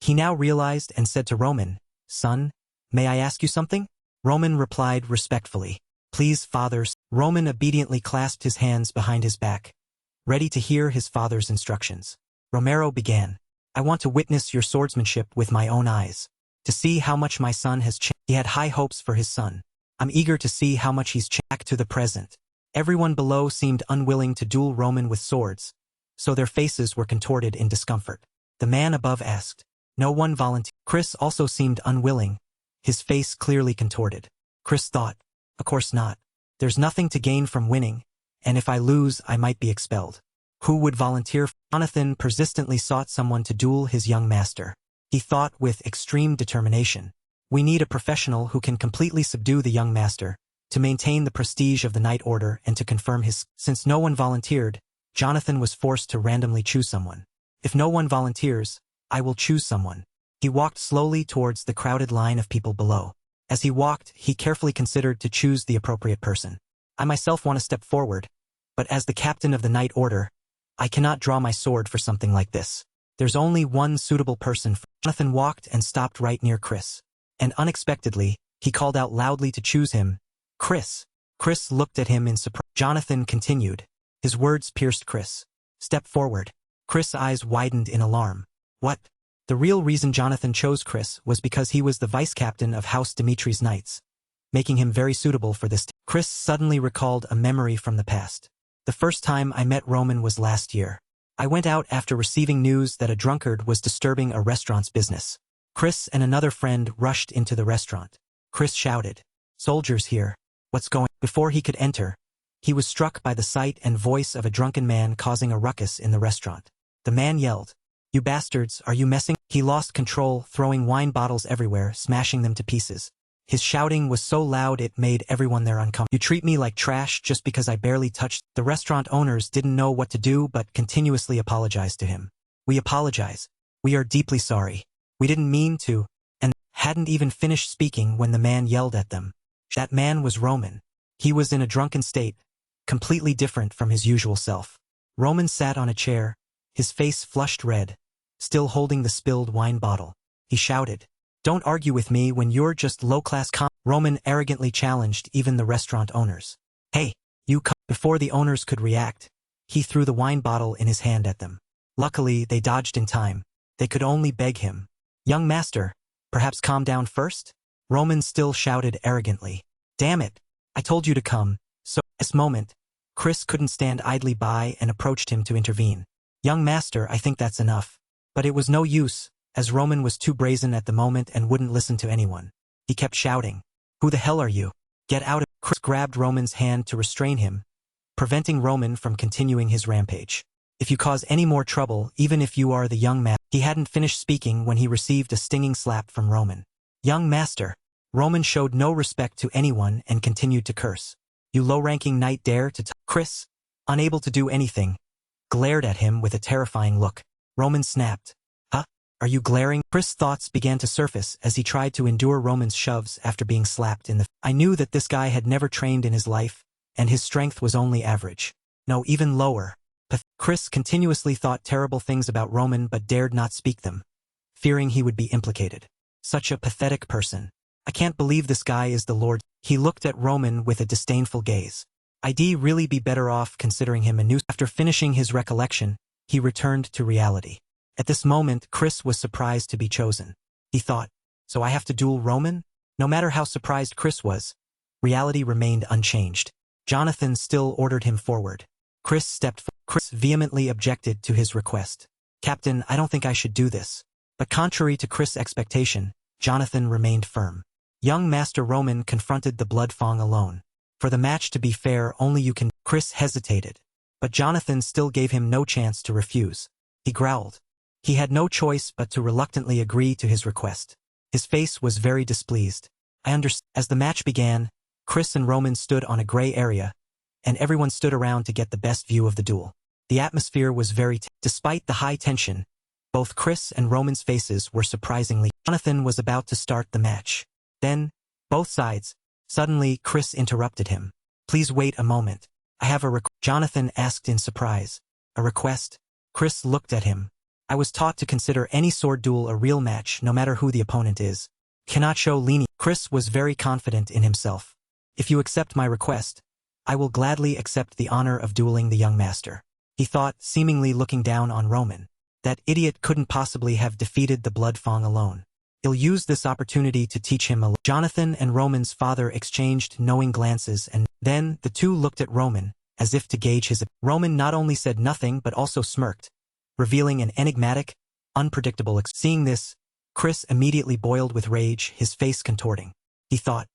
He now realized and said to Roman, Son, may I ask you something? Roman replied respectfully. Please, father. Roman obediently clasped his hands behind his back, ready to hear his father's instructions. Romero began. I want to witness your swordsmanship with my own eyes. To see how much my son has changed. He had high hopes for his son. I'm eager to see how much he's changed. Back to the present. Everyone below seemed unwilling to duel Roman with swords, so their faces were contorted in discomfort. The man above asked. No one volunteered. Chris also seemed unwilling, his face clearly contorted. Chris thought, of course not. There's nothing to gain from winning, and if I lose, I might be expelled. Who would volunteer? Jonathan persistently sought someone to duel his young master. He thought with extreme determination. We need a professional who can completely subdue the young master, to maintain the prestige of the Knight Order and to confirm his. Since no one volunteered, Jonathan was forced to randomly choose someone. If no one volunteers, I will choose someone. He walked slowly towards the crowded line of people below. As he walked, he carefully considered to choose the appropriate person. I myself want to step forward, but as the captain of the Knight Order, I cannot draw my sword for something like this. There's only one suitable person. Jonathan walked and stopped right near Chris. And unexpectedly, he called out loudly to choose him. Chris. Chris looked at him in surprise. Jonathan continued. His words pierced Chris. Step forward. Chris' eyes widened in alarm. What? The real reason Jonathan chose Chris was because he was the vice-captain of House Dimitri's Knights, making him very suitable for this. Chris suddenly recalled a memory from the past. The first time I met Roman was last year. I went out after receiving news that a drunkard was disturbing a restaurant's business. Chris and another friend rushed into the restaurant. Chris shouted, Soldiers here. What's going on? Before he could enter, he was struck by the sight and voice of a drunken man causing a ruckus in the restaurant. The man yelled, You bastards, are you messing? He lost control, throwing wine bottles everywhere, smashing them to pieces. His shouting was so loud it made everyone there uncomfortable. You treat me like trash just because I barely touched. The restaurant owners didn't know what to do but continuously apologized to him. We apologize. We are deeply sorry. We didn't mean to, and hadn't even finished speaking when the man yelled at them. That man was Roman. He was in a drunken state, completely different from his usual self. Roman sat on a chair, his face flushed red, still holding the spilled wine bottle. He shouted, Don't argue with me when you're just low-class Roman arrogantly challenged even the restaurant owners. Hey, you come. Before the owners could react, he threw the wine bottle in his hand at them. Luckily, they dodged in time. They could only beg him. Young master, perhaps calm down first? Roman still shouted arrogantly. Damn it, I told you to come. So, at this moment, Chris couldn't stand idly by and approached him to intervene. "Young master, I think that's enough." But it was no use, as Roman was too brazen at the moment and wouldn't listen to anyone. He kept shouting, "Who the hell are you? Get out of..." Chris grabbed Roman's hand to restrain him, preventing Roman from continuing his rampage. "If you cause any more trouble, even if you are the young man..." He hadn't finished speaking when he received a stinging slap from Roman. "Young master." Roman showed no respect to anyone and continued to curse. "You low-ranking knight dare to..." Chris, unable to do anything, glared at him with a terrifying look. Roman snapped. "Huh? Are you glaring?" Chris' thoughts began to surface as he tried to endure Roman's shoves after being slapped in the... I knew that this guy had never trained in his life, and his strength was only average. No, even lower. Chris continuously thought terrible things about Roman but dared not speak them, fearing he would be implicated. Such a pathetic person. I can't believe this guy is the Lord. He looked at Roman with a disdainful gaze. I'd really be better off considering him a new... After finishing his recollection, he returned to reality. At this moment, Chris was surprised to be chosen. He thought, so I have to duel Roman? No matter how surprised Chris was, reality remained unchanged. Jonathan still ordered him forward. Chris stepped forward. Chris vehemently objected to his request. "Captain, I don't think I should do this." But contrary to Chris' expectation, Jonathan remained firm. Young Master Roman confronted the Blood Fang alone. "For the match to be fair, only you can..." Chris hesitated, but Jonathan still gave him no chance to refuse. He growled. He had no choice but to reluctantly agree to his request. His face was very displeased. "I understand." As the match began, Chris and Roman stood on a gray area, and everyone stood around to get the best view of the duel. The atmosphere was very tense. Despite the high tension, both Chris and Roman's faces were surprisingly... Jonathan was about to start the match. Then, both sides... Suddenly, Chris interrupted him. "Please wait a moment. I have a request." Jonathan asked in surprise. "A request?" Chris looked at him. "I was taught to consider any sword duel a real match no matter who the opponent is. Cannot show leniency." Chris was very confident in himself. "If you accept my request, I will gladly accept the honor of dueling the young master." He thought, seemingly looking down on Roman. That idiot couldn't possibly have defeated the Blood Fang alone. He'll use this opportunity to teach him a... Jonathan and Roman's father exchanged knowing glances and then the two looked at Roman, as if to gauge his... Roman not only said nothing but also smirked, revealing an enigmatic, unpredictable... Seeing this, Chris immediately boiled with rage, his face contorting. He thought,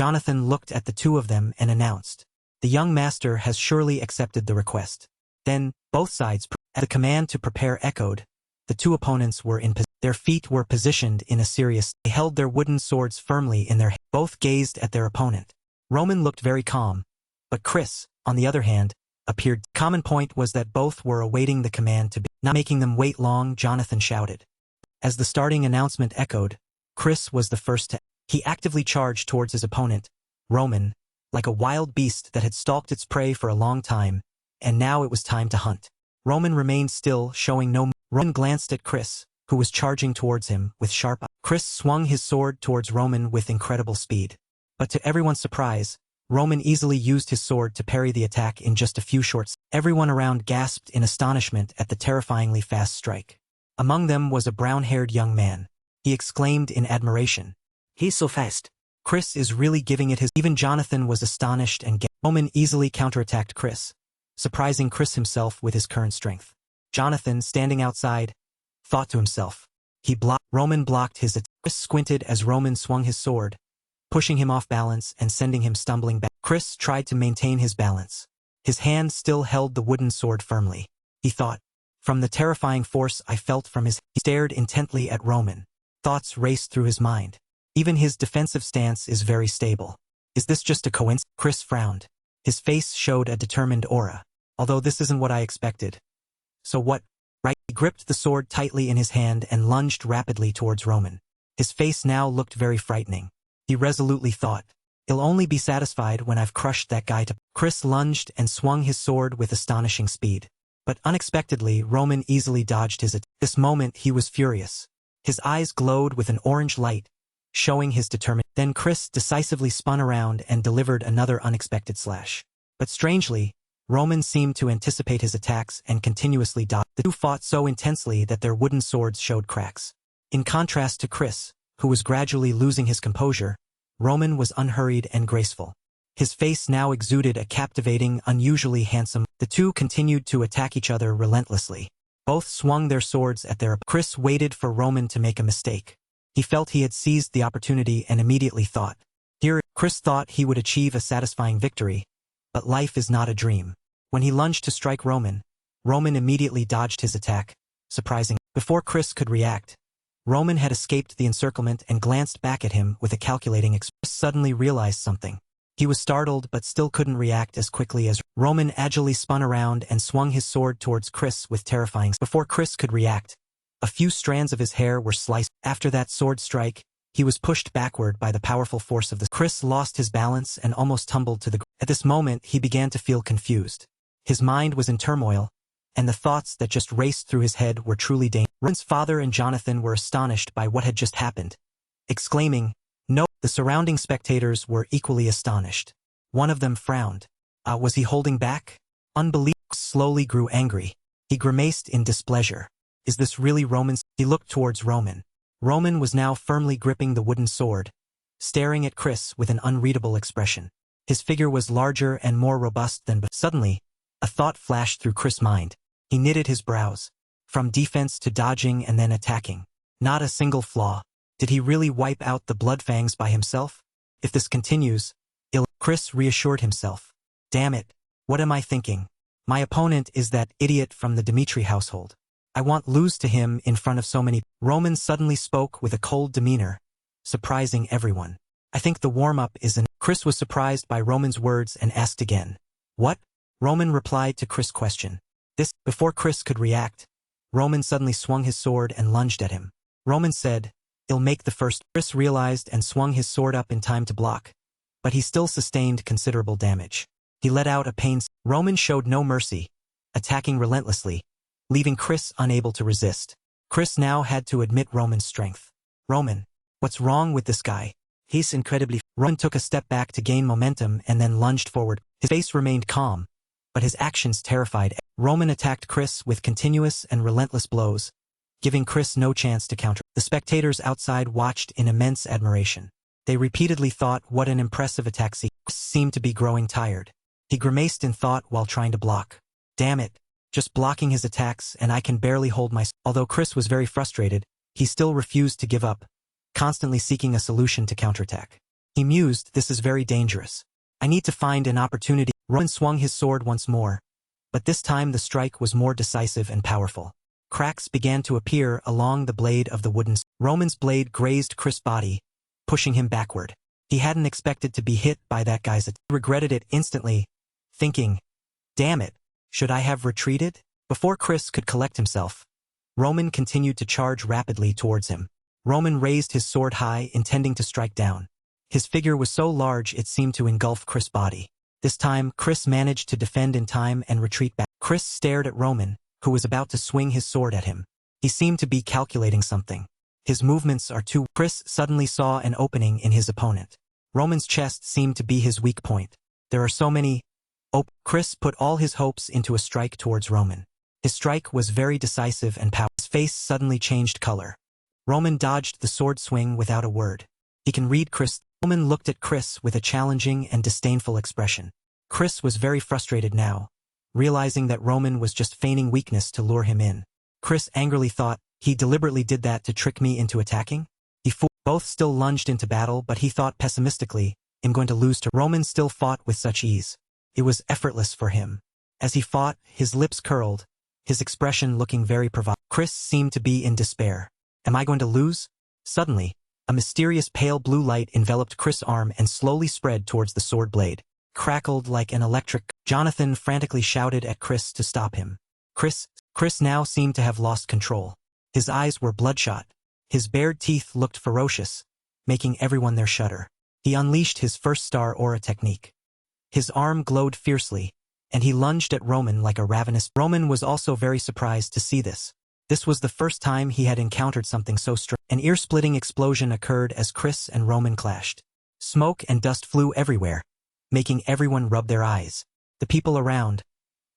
Jonathan looked at the two of them and announced, "The young master has surely accepted the request." Then, both sides... The command to prepare echoed. The two opponents were in position. Their feet were positioned in a serious... They held their wooden swords firmly in their hands. Both gazed at their opponent. Roman looked very calm, but Chris, on the other hand, appeared... Common point was that both were awaiting the command to be... Not making them wait long, Jonathan shouted. As the starting announcement echoed, Chris was the first to... He actively charged towards his opponent, Roman, like a wild beast that had stalked its prey for a long time, and now it was time to hunt. Roman remained still, showing no... Roman glanced at Chris, who was charging towards him with sharp eyes. Chris swung his sword towards Roman with incredible speed. But to everyone's surprise, Roman easily used his sword to parry the attack in just a few short... Everyone around gasped in astonishment at the terrifyingly fast strike. Among them was a brown-haired young man. He exclaimed in admiration, He's so fast. Chris is really giving it his... Even Jonathan was astonished and Roman easily counterattacked Chris, surprising Chris himself with his current strength. Jonathan, standing outside, thought to himself. Roman blocked his attack. Chris squinted as Roman swung his sword, pushing him off balance and sending him stumbling back. Chris tried to maintain his balance. His hand still held the wooden sword firmly. He thought, from the terrifying force I felt from his... He stared intently at Roman. Thoughts raced through his mind. Even his defensive stance is very stable. Is this just a coincidence? Chris frowned. His face showed a determined aura. Although this isn't what I expected. So what? Right? He gripped the sword tightly in his hand and lunged rapidly towards Roman. His face now looked very frightening. He resolutely thought, he'll only be satisfied when I've crushed that guy to... Chris lunged and swung his sword with astonishing speed. But unexpectedly, Roman easily dodged his attack. This moment he was furious. His eyes glowed with an orange light, showing his determination. Then Chris decisively spun around and delivered another unexpected slash. But strangely, Roman seemed to anticipate his attacks and continuously dodged. The two fought so intensely that their wooden swords showed cracks. In contrast to Chris, who was gradually losing his composure, Roman was unhurried and graceful. His face now exuded a captivating, unusually handsome. The two continued to attack each other relentlessly. Both swung their swords at their. Chris waited for Roman to make a mistake. He felt he had seized the opportunity and immediately thought. Here, Chris thought he would achieve a satisfying victory, but life is not a dream. When he lunged to strike Roman, Roman immediately dodged his attack, surprising. Before Chris could react, Roman had escaped the encirclement and glanced back at him with a calculating expression. Chris suddenly realized something. He was startled but still couldn't react as quickly as Roman agilely spun around and swung his sword towards Chris with terrifying. Before Chris could react, a few strands of his hair were sliced. After that sword strike, he was pushed backward by the powerful force of the. Chris lost his balance and almost tumbled to the ground. At this moment, he began to feel confused. His mind was in turmoil, and the thoughts that just raced through his head were truly dangerous. Roman's father and Jonathan were astonished by what had just happened, exclaiming, "No!" The surrounding spectators were equally astonished. One of them frowned. Was he holding back? Unbelief slowly grew angry. He grimaced in displeasure. Is this really Roman's? He looked towards Roman. Roman was now firmly gripping the wooden sword, staring at Chris with an unreadable expression. His figure was larger and more robust than before. Suddenly, a thought flashed through Chris' mind. He knitted his brows. From defense to dodging and then attacking. Not a single flaw. Did he really wipe out the Bloodfangs by himself? If this continues, Chris reassured himself. Damn it, what am I thinking? My opponent is that idiot from the Dimitri household. I won't lose to him in front of so many. Roman suddenly spoke with a cold demeanor, surprising everyone. I think the warm-up is in. Chris was surprised by Roman's words and asked again. What? Roman replied to Chris' question. Before Chris could react, Roman suddenly swung his sword and lunged at him. Roman said, "I'll make the first." Chris realized and swung his sword up in time to block, but he still sustained considerable damage. He let out a pained. Roman showed no mercy, attacking relentlessly, leaving Chris unable to resist. Chris now had to admit Roman's strength. Roman, what's wrong with this guy? He's incredibly. Roman took a step back to gain momentum and then lunged forward. His face remained calm, but his actions terrified. Roman attacked Chris with continuous and relentless blows, giving Chris no chance to counter. The spectators outside watched in immense admiration. They repeatedly thought what an impressive attack. Chris seemed to be growing tired. He grimaced in thought while trying to block. Damn it, just blocking his attacks and I can barely hold my. Although Chris was very frustrated, he still refused to give up, constantly seeking a solution to counterattack. He mused, this is very dangerous. I need to find an opportunity. Roman swung his sword once more, but this time the strike was more decisive and powerful. Cracks began to appear along the blade of the wooden. Roman's blade grazed Chris' body, pushing him backward. He hadn't expected to be hit by that guy's attack. He regretted it instantly, thinking, damn it, should I have retreated? Before Chris could collect himself, Roman continued to charge rapidly towards him. Roman raised his sword high, intending to strike down. His figure was so large it seemed to engulf Chris' body. This time, Chris managed to defend in time and retreat back. Chris stared at Roman, who was about to swing his sword at him. He seemed to be calculating something. His movements are too. Chris suddenly saw an opening in his opponent. Roman's chest seemed to be his weak point. There are so many. Chris put all his hopes into a strike towards Roman. His strike was very decisive and powerful. His face suddenly changed color. Roman dodged the sword swing without a word. He can read Chris. Roman looked at Chris with a challenging and disdainful expression. Chris was very frustrated now, realizing that Roman was just feigning weakness to lure him in. Chris angrily thought, he deliberately did that to trick me into attacking? He fooled. Both still lunged into battle, but he thought pessimistically, I'm going to lose to. Roman still fought with such ease. It was effortless for him. As he fought, his lips curled, his expression looking very provocative. Chris seemed to be in despair. Am I going to lose? Suddenly, a mysterious pale blue light enveloped Chris' arm and slowly spread towards the sword blade. Crackled like an electric. Jonathan frantically shouted at Chris to stop him. Chris now seemed to have lost control. His eyes were bloodshot. His bared teeth looked ferocious, making everyone there shudder. He unleashed his first star aura technique. His arm glowed fiercely, and he lunged at Roman like a ravenous. Roman was also very surprised to see this. This was the first time he had encountered something so strange. An ear-splitting explosion occurred as Chris and Roman clashed. Smoke and dust flew everywhere, making everyone rub their eyes. The people around,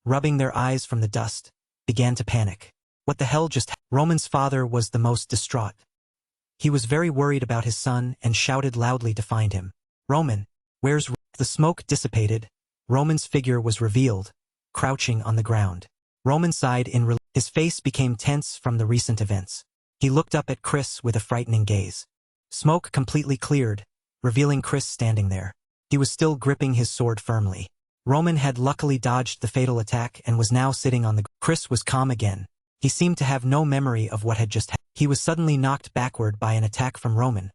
rubbing their eyes from the dust, began to panic. What the hell just happened? Roman's father was the most distraught. He was very worried about his son and shouted loudly to find him. Roman, where's The smoke dissipated. Roman's figure was revealed, crouching on the ground. Roman sighed in relief. His face became tense from the recent events. He looked up at Chris with a frightening gaze. Smoke completely cleared, revealing Chris standing there. He was still gripping his sword firmly. Roman had luckily dodged the fatal attack and was now sitting on the ground. Chris was calm again. He seemed to have no memory of what had just happened. He was suddenly knocked backward by an attack from Roman,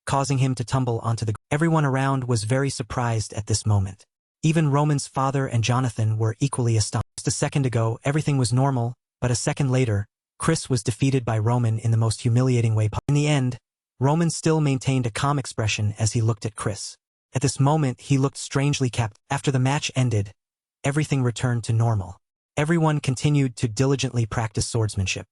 causing him to tumble onto the ground. Everyone around was very surprised at this moment. Even Roman's father and Jonathan were equally astonished. Just a second ago, everything was normal, but a second later, Chris was defeated by Roman in the most humiliating way possible. In the end, Roman still maintained a calm expression as he looked at Chris. At this moment, he looked strangely captivated. After the match ended, everything returned to normal. Everyone continued to diligently practice swordsmanship.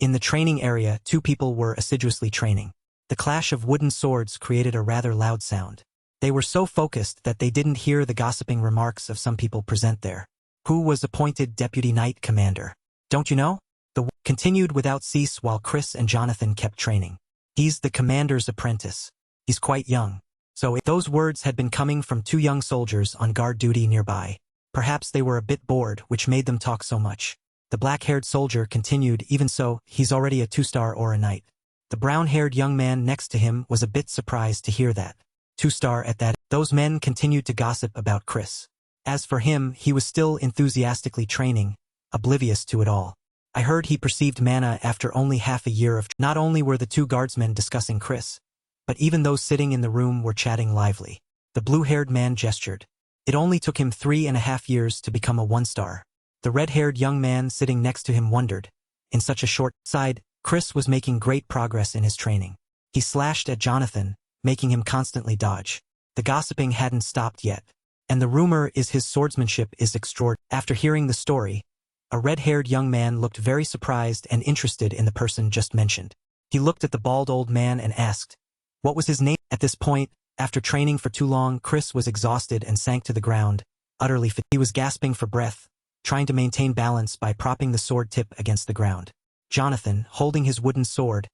In the training area, two people were assiduously training. The clash of wooden swords created a rather loud sound. They were so focused that they didn't hear the gossiping remarks of some people present there. Who was appointed deputy knight commander? Don't you know? The continued without cease while Chris and Jonathan kept training. He's the commander's apprentice. He's quite young. So if those words had been coming from two young soldiers on guard duty nearby, perhaps they were a bit bored, which made them talk so much. The black-haired soldier continued, even so, he's already a 2-star or a knight. The brown-haired young man next to him was a bit surprised to hear that. 2-star at that. Those men continued to gossip about Chris. As for him, he was still enthusiastically training, oblivious to it all. I heard he perceived mana after only half a year of. Not only were the two guardsmen discussing Chris, but even those sitting in the room were chatting lively. The blue-haired man gestured. It only took him 3.5 years to become a 1-star. The red-haired young man sitting next to him wondered. In such a short side, Chris was making great progress in his training. He slashed at Jonathan, making him constantly dodge. The gossiping hadn't stopped yet. And the rumor is his swordsmanship is extraordinary. After hearing the story, a red-haired young man looked very surprised and interested in the person just mentioned. He looked at the bald old man and asked, what was his name? At this point, after training for too long, Chris was exhausted and sank to the ground, utterly fatigued. He was gasping for breath, trying to maintain balance by propping the sword tip against the ground. Jonathan, holding his wooden sword,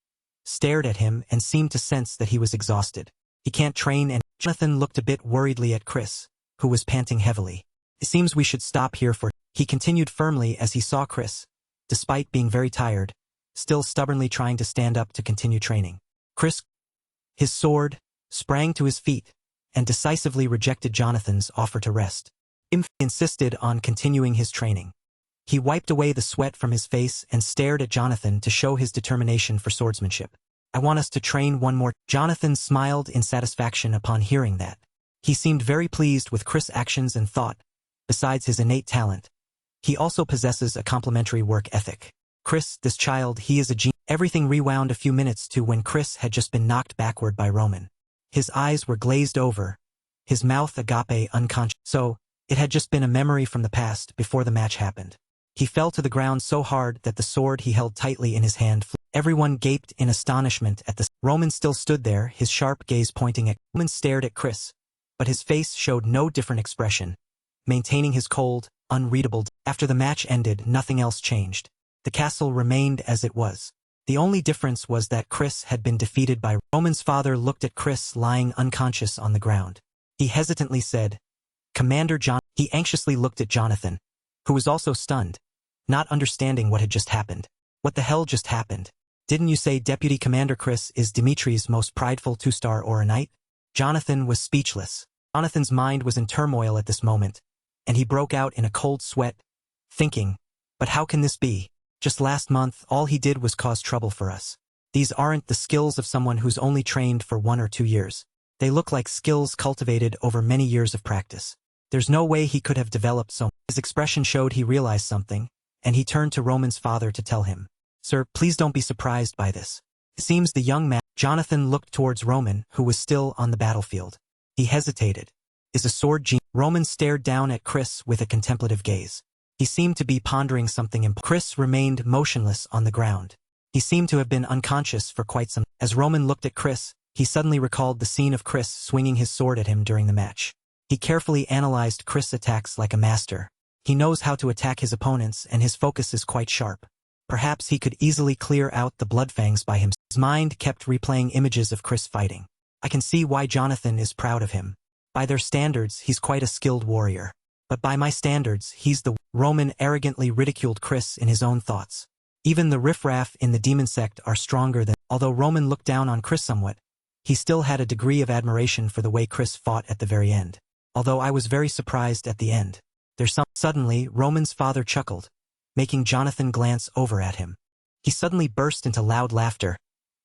stared at him and seemed to sense that he was exhausted. He can't train and Jonathan looked a bit worriedly at Chris, who was panting heavily. It seems we should stop here for. He continued firmly as he saw Chris, despite being very tired, still stubbornly trying to stand up to continue training. Chris, his sword, sprang to his feet, and decisively rejected Jonathan's offer to rest. He insisted on continuing his training. He wiped away the sweat from his face and stared at Jonathan to show his determination for swordsmanship. I want us to train one more. Jonathan smiled in satisfaction upon hearing that. He seemed very pleased with Chris' actions and thought, besides his innate talent, he also possesses a complementary work ethic. Chris, this child, he is a genius. Everything rewound a few minutes to when Chris had just been knocked backward by Roman. His eyes were glazed over, his mouth agape unconscious. So, it had just been a memory from the past before the match happened. He fell to the ground so hard that the sword he held tightly in his hand flew. Everyone gaped in astonishment at the. Roman still stood there, his sharp gaze pointing at. Roman stared at Chris, but his face showed no different expression, maintaining his cold, unreadable. After the match ended, nothing else changed. The castle remained as it was. The only difference was that Chris had been defeated by. Roman's father looked at Chris lying unconscious on the ground. He hesitantly said, Commander John. He anxiously looked at Jonathan, who was also stunned, not understanding what had just happened. What the hell just happened? Didn't you say Deputy Commander Chris is Dimitri's most prideful 2-star or a knight? Jonathan was speechless. Jonathan's mind was in turmoil at this moment, and he broke out in a cold sweat, thinking, but how can this be? Just last month, all he did was cause trouble for us. These aren't the skills of someone who's only trained for 1 or 2 years. They look like skills cultivated over many years of practice. There's no way he could have developed so. His expression showed he realized something, and he turned to Roman's father to tell him, Sir, please don't be surprised by this. It seems the young man. Jonathan looked towards Roman, who was still on the battlefield. He hesitated. Is a sword genius? Roman stared down at Chris with a contemplative gaze. He seemed to be pondering something important. Chris remained motionless on the ground. He seemed to have been unconscious for quite some. As Roman looked at Chris, he suddenly recalled the scene of Chris swinging his sword at him during the match. He carefully analyzed Chris' attacks like a master. He knows how to attack his opponents and his focus is quite sharp. Perhaps he could easily clear out the bloodfangs by himself. His mind kept replaying images of Chris fighting. I can see why Jonathan is proud of him. By their standards, he's quite a skilled warrior. But by my standards, he's the Roman arrogantly ridiculed Chris in his own thoughts. Even the riffraff in the demon sect are stronger than. Although Roman looked down on Chris somewhat, he still had a degree of admiration for the way Chris fought at the very end. Although I was very surprised at the end. Suddenly, Roman's father chuckled, making Jonathan glance over at him. He suddenly burst into loud laughter,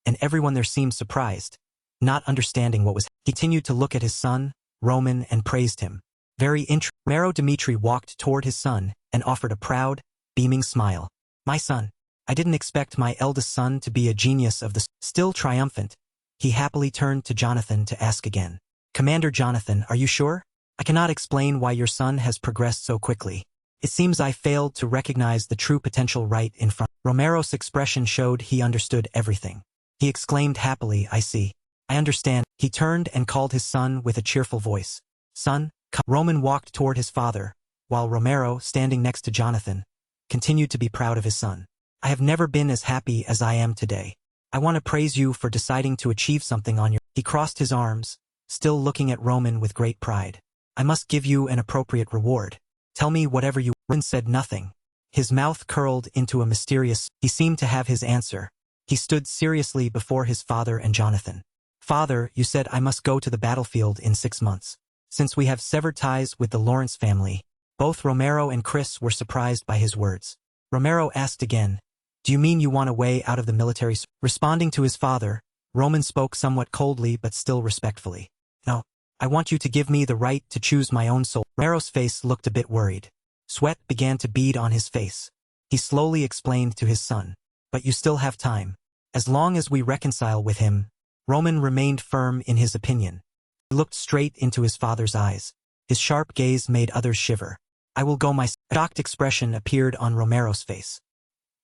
and everyone there seemed surprised, not understanding what was. He continued to look at his son, Roman, and praised him. Very interesting. Dmitri walked toward his son and offered a proud, beaming smile. My son. I didn't expect my eldest son to be a genius of the. Still triumphant, he happily turned to Jonathan to ask again. Commander Jonathan, are you sure? I cannot explain why your son has progressed so quickly. It seems I failed to recognize the true potential right in front. Romero's expression showed he understood everything. He exclaimed happily, I see. I understand. He turned and called his son with a cheerful voice. Son, come. Roman walked toward his father, while Romero, standing next to Jonathan, continued to be proud of his son. I have never been as happy as I am today. I want to praise you for deciding to achieve something on your. He crossed his arms, still looking at Roman with great pride. I must give you an appropriate reward. Tell me whatever you. Roman said nothing. His mouth curled into a mysterious. He seemed to have his answer. He stood seriously before his father and Jonathan. Father, you said I must go to the battlefield in 6 months. Since we have severed ties with the Lawrence family, both Romero and Chris were surprised by his words. Romero asked again, do you mean you want a way out of the military? Responding to his father, Roman spoke somewhat coldly but still respectfully. No, I want you to give me the right to choose my own soul. Romero's face looked a bit worried. Sweat began to bead on his face. He slowly explained to his son, but you still have time. As long as we reconcile with him. Roman remained firm in his opinion. He looked straight into his father's eyes. His sharp gaze made others shiver. I will go my. A shocked expression appeared on Romero's face.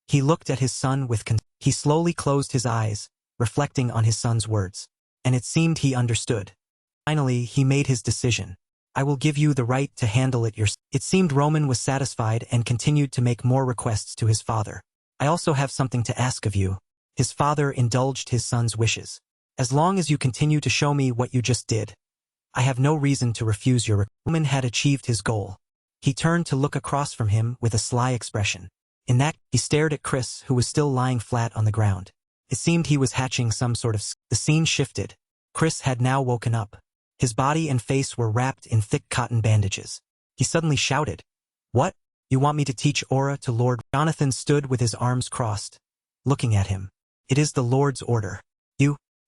He looked at his son with he slowly closed his eyes, reflecting on his son's words. And it seemed he understood. Finally, he made his decision. I will give you the right to handle it yourself. It seemed Roman was satisfied and continued to make more requests to his father. I also have something to ask of you. His father indulged his son's wishes. As long as you continue to show me what you just did, I have no reason to refuse your request. Roman had achieved his goal. He turned to look across from him with a sly expression. In that, he stared at Chris, who was still lying flat on the ground. It seemed he was hatching some sort of. The scene shifted. Chris had now woken up. His body and face were wrapped in thick cotton bandages. He suddenly shouted, What? You want me to teach aura to Lord? Jonathan stood with his arms crossed, looking at him. It is the Lord's order.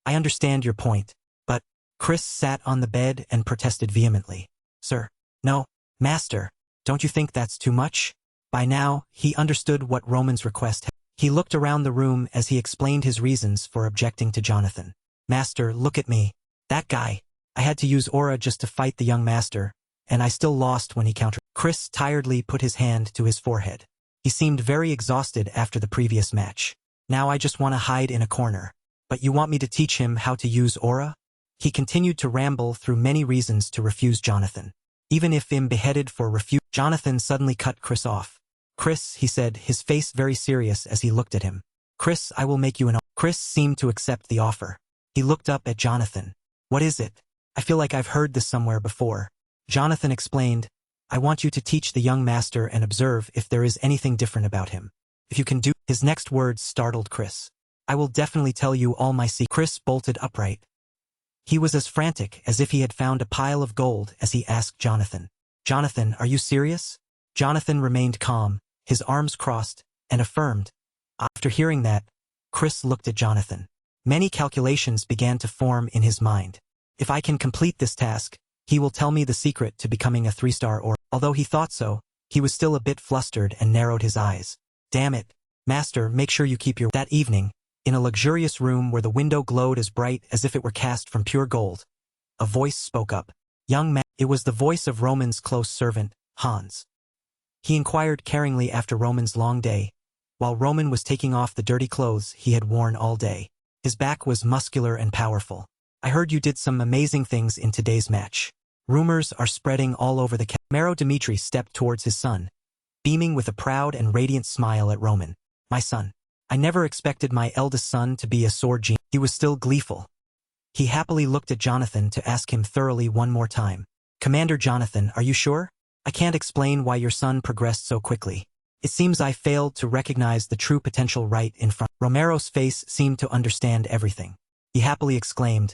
I understand your point. But, Chris sat on the bed and protested vehemently. Sir. No, Master. Don't you think that's too much? By now, he understood what Roman's request had. He looked around the room as he explained his reasons for objecting to Jonathan. Master, look at me. That guy. I had to use aura just to fight the young master, and I still lost when he countered. Chris tiredly put his hand to his forehead. He seemed very exhausted after the previous match. Now I just want to hide in a corner. But you want me to teach him how to use aura? He continued to ramble through many reasons to refuse Jonathan. Even if beheaded for refuse. Jonathan suddenly cut Chris off. Chris, he said, his face very serious as he looked at him. Chris, I will make you an offer. Chris seemed to accept the offer. He looked up at Jonathan. What is it? I feel like I've heard this somewhere before. Jonathan explained, I want you to teach the young master and observe if there is anything different about him. If you can do. His next words startled Chris. I will definitely tell you all my secrets. Chris bolted upright. He was as frantic as if he had found a pile of gold as he asked Jonathan. Jonathan, are you serious? Jonathan remained calm, his arms crossed, and affirmed. After hearing that, Chris looked at Jonathan. Many calculations began to form in his mind. If I can complete this task, he will tell me the secret to becoming a 3-star or. Although he thought so, he was still a bit flustered and narrowed his eyes. Damn it. Master, make sure you keep your. That evening, in a luxurious room where the window glowed as bright as if it were cast from pure gold, a voice spoke up. Young man. It was the voice of Roman's close servant, Hans. He inquired caringly after Roman's long day, while Roman was taking off the dirty clothes he had worn all day. His back was muscular and powerful. I heard you did some amazing things in today's match. Rumors are spreading all over the camp. Dmitri stepped towards his son, beaming with a proud and radiant smile at Roman. My son. I never expected my eldest son to be a sword genius. He was still gleeful. He happily looked at Jonathan to ask him thoroughly one more time. Commander Jonathan, are you sure? I can't explain why your son progressed so quickly. It seems I failed to recognize the true potential right in front. Romero's face seemed to understand everything. He happily exclaimed,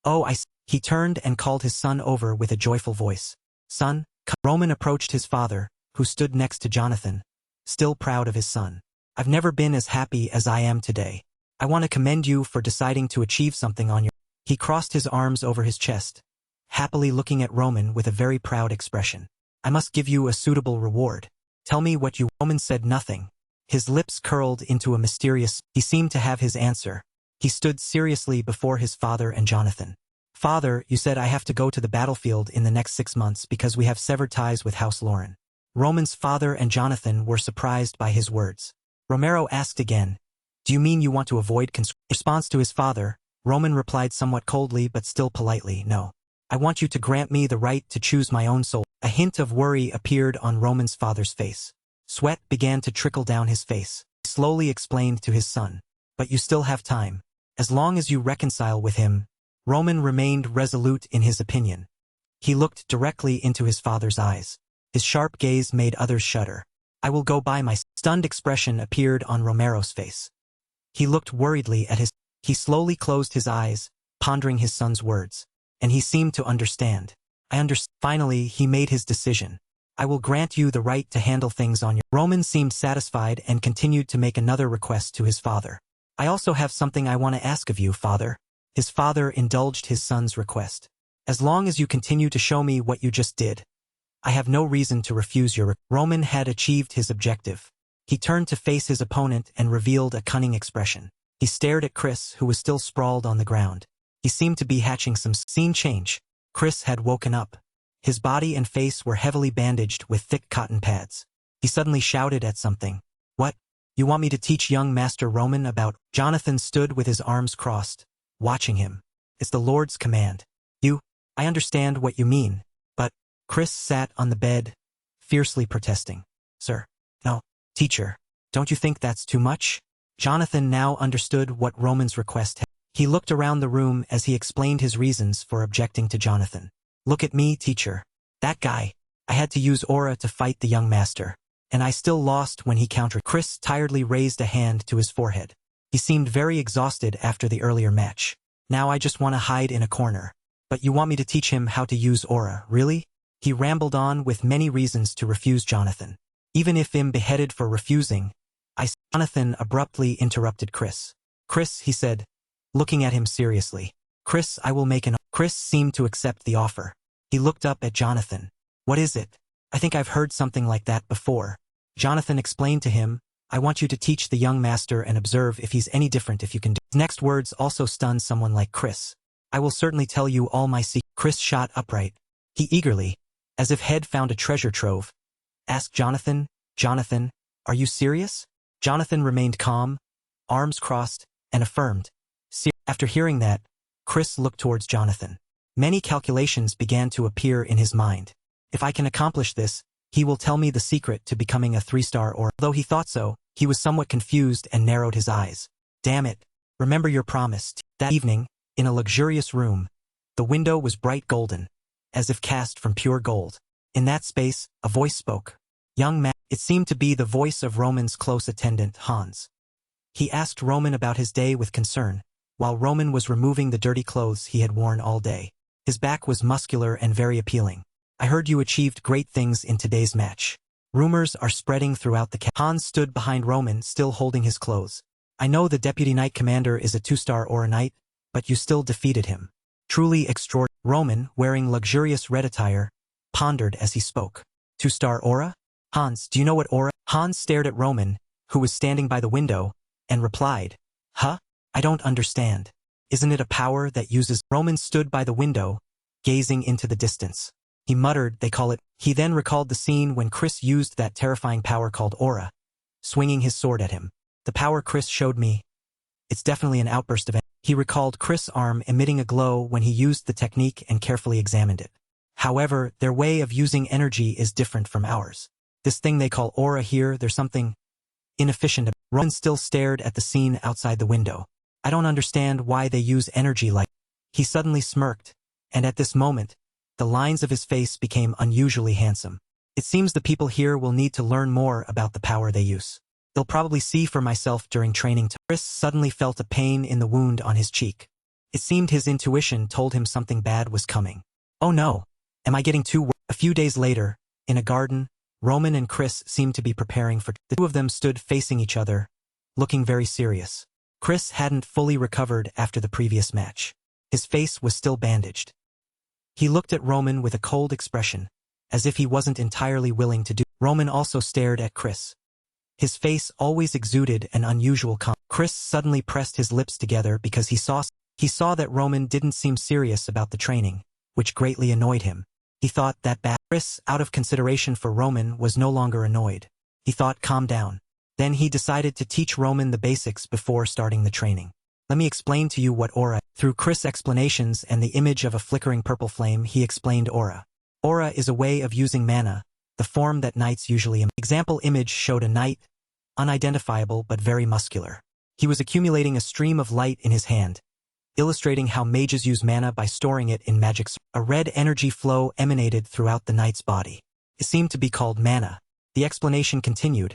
"Oh, I see." He turned and called his son over with a joyful voice. "Son, come." Roman approached his father, who stood next to Jonathan, still proud of his son. "I've never been as happy as I am today. I want to commend you for deciding to achieve something on your—" He crossed his arms over his chest, happily looking at Roman with a very proud expression. "I must give you a suitable reward. Tell me what you—" Roman said nothing. His lips curled into a mysterious— He seemed to have his answer. He stood seriously before his father and Jonathan. "Father, you said I have to go to the battlefield in the next 6 months because we have severed ties with House Lauren." Roman's father and Jonathan were surprised by his words. Romero asked again, "Do you mean you want to avoid In response to his father, Roman replied somewhat coldly but still politely, "No. I want you to grant me the right to choose my own soul." A hint of worry appeared on Roman's father's face. Sweat began to trickle down his face. He slowly explained to his son, "But you still have time. As long as you reconcile with him." Roman remained resolute in his opinion. He looked directly into his father's eyes. His sharp gaze made others shudder. "I will go by my—" Stunned expression appeared on Romero's face. He looked worriedly at his— He slowly closed his eyes, pondering his son's words. And he seemed to understand. "I understand." Finally, he made his decision. "I will grant you the right to handle things on your—" Roman seemed satisfied and continued to make another request to his father. "I also have something I want to ask of you, father." His father indulged his son's request. "As long as you continue to show me what you just did, I have no reason to refuse your—" Roman had achieved his objective. He turned to face his opponent and revealed a cunning expression. He stared at Chris, who was still sprawled on the ground. He seemed to be hatching some scene change. Chris had woken up. His body and face were heavily bandaged with thick cotton pads. He suddenly shouted at something. "What? You want me to teach young Master Roman about—" Jonathan stood with his arms crossed, watching him. "It's the Lord's command. I understand what you mean, but—" Chris sat on the bed, fiercely protesting. "Sir. No. Teacher. Don't you think that's too much?" Jonathan now understood what Roman's request had. He looked around the room as he explained his reasons for objecting to Jonathan. "Look at me, teacher. That guy. I had to use aura to fight the young master. And I still lost when he countered." Chris tiredly raised a hand to his forehead. He seemed very exhausted after the earlier match. "Now I just want to hide in a corner. But you want me to teach him how to use aura, really?" He rambled on with many reasons to refuse Jonathan. Even if him beheaded for refusing, Jonathan abruptly interrupted Chris. "Chris," he said, looking at him seriously. "Chris, I will make an—" Chris seemed to accept the offer. He looked up at Jonathan. "What is it?" "I think I've heard something like that before." Jonathan explained to him, "I want you to teach the young master and observe if he's any different if you can do." His next words also stunned someone like Chris. "I will certainly tell you all my secrets." Chris shot upright. He eagerly, as if he'd found a treasure trove, asked Jonathan, "Jonathan, are you serious?" Jonathan remained calm, arms crossed, and affirmed. After hearing that, Chris looked towards Jonathan. Many calculations began to appear in his mind. If I can accomplish this, he will tell me the secret to becoming a 3-star or— Although he thought so, he was somewhat confused and narrowed his eyes. "Damn it. Remember your promise." That evening, in a luxurious room, the window was bright golden, as if cast from pure gold. In that space, a voice spoke. "Young man." It seemed to be the voice of Roman's close attendant, Hans. He asked Roman about his day with concern, while Roman was removing the dirty clothes he had worn all day. His back was muscular and very appealing. "I heard you achieved great things in today's match. Rumors are spreading throughout the camp." Hans stood behind Roman, still holding his clothes. "I know the Deputy Knight Commander is a 2-star Aura Knight, but you still defeated him. Truly extraordinary." Roman, wearing luxurious red attire, pondered as he spoke. 2-star Aura? "Hans, do you know what aura—" Hans stared at Roman, who was standing by the window, and replied, "Huh? I don't understand. Isn't it a power that uses—" Roman stood by the window, gazing into the distance. He muttered, "They call it—" He then recalled the scene when Chris used that terrifying power called aura, swinging his sword at him. "The power Chris showed me. It's definitely an outburst of—" He recalled Chris' arm emitting a glow when he used the technique and carefully examined it. However, their way of using energy is different from ours. This thing they call aura here, there's something inefficient. Roman still stared at the scene outside the window. "I don't understand why they use energy like—" He suddenly smirked, and at this moment, The lines of his face became unusually handsome. It seems the people here will need to learn more about the power they use. They'll probably see for myself during training. Chris suddenly felt a pain in the wound on his cheek. It seemed his intuition told him something bad was coming. Oh no! Am I getting too worried? A few days later, in a garden, Roman and Chris seemed to be preparing for. The two of them stood facing each other, looking very serious. Chris hadn't fully recovered after the previous match. His face was still bandaged. He looked at Roman with a cold expression, as if he wasn't entirely willing to do. Roman also stared at Chris. His face always exuded an unusual calm. Chris suddenly pressed his lips together because he saw that Roman didn't seem serious about the training, which greatly annoyed him. He thought that bad. Chris, out of consideration for Roman, was no longer annoyed. He thought, calm down. Then he decided to teach Roman the basics before starting the training. Let me explain to you what aura. Through Chris' explanations and the image of a flickering purple flame, he explained aura. Aura is a way of using mana, the form that knights usually emit. Example image showed a knight, unidentifiable but very muscular. He was accumulating a stream of light in his hand, illustrating how mages use mana by storing it in magic. A red energy flow emanated throughout the knight's body. It seemed to be called mana. The explanation continued,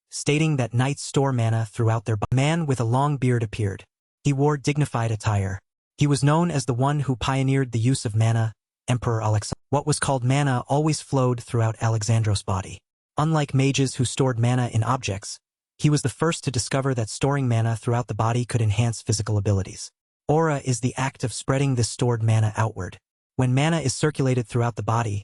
stating that knights store mana throughout their body. A man with a long beard appeared. He wore dignified attire. He was known as the one who pioneered the use of mana, Emperor Alexander. What was called mana always flowed throughout Alexandros' body. Unlike mages who stored mana in objects, he was the first to discover that storing mana throughout the body could enhance physical abilities. Aura is the act of spreading this stored mana outward. When mana is circulated throughout the body,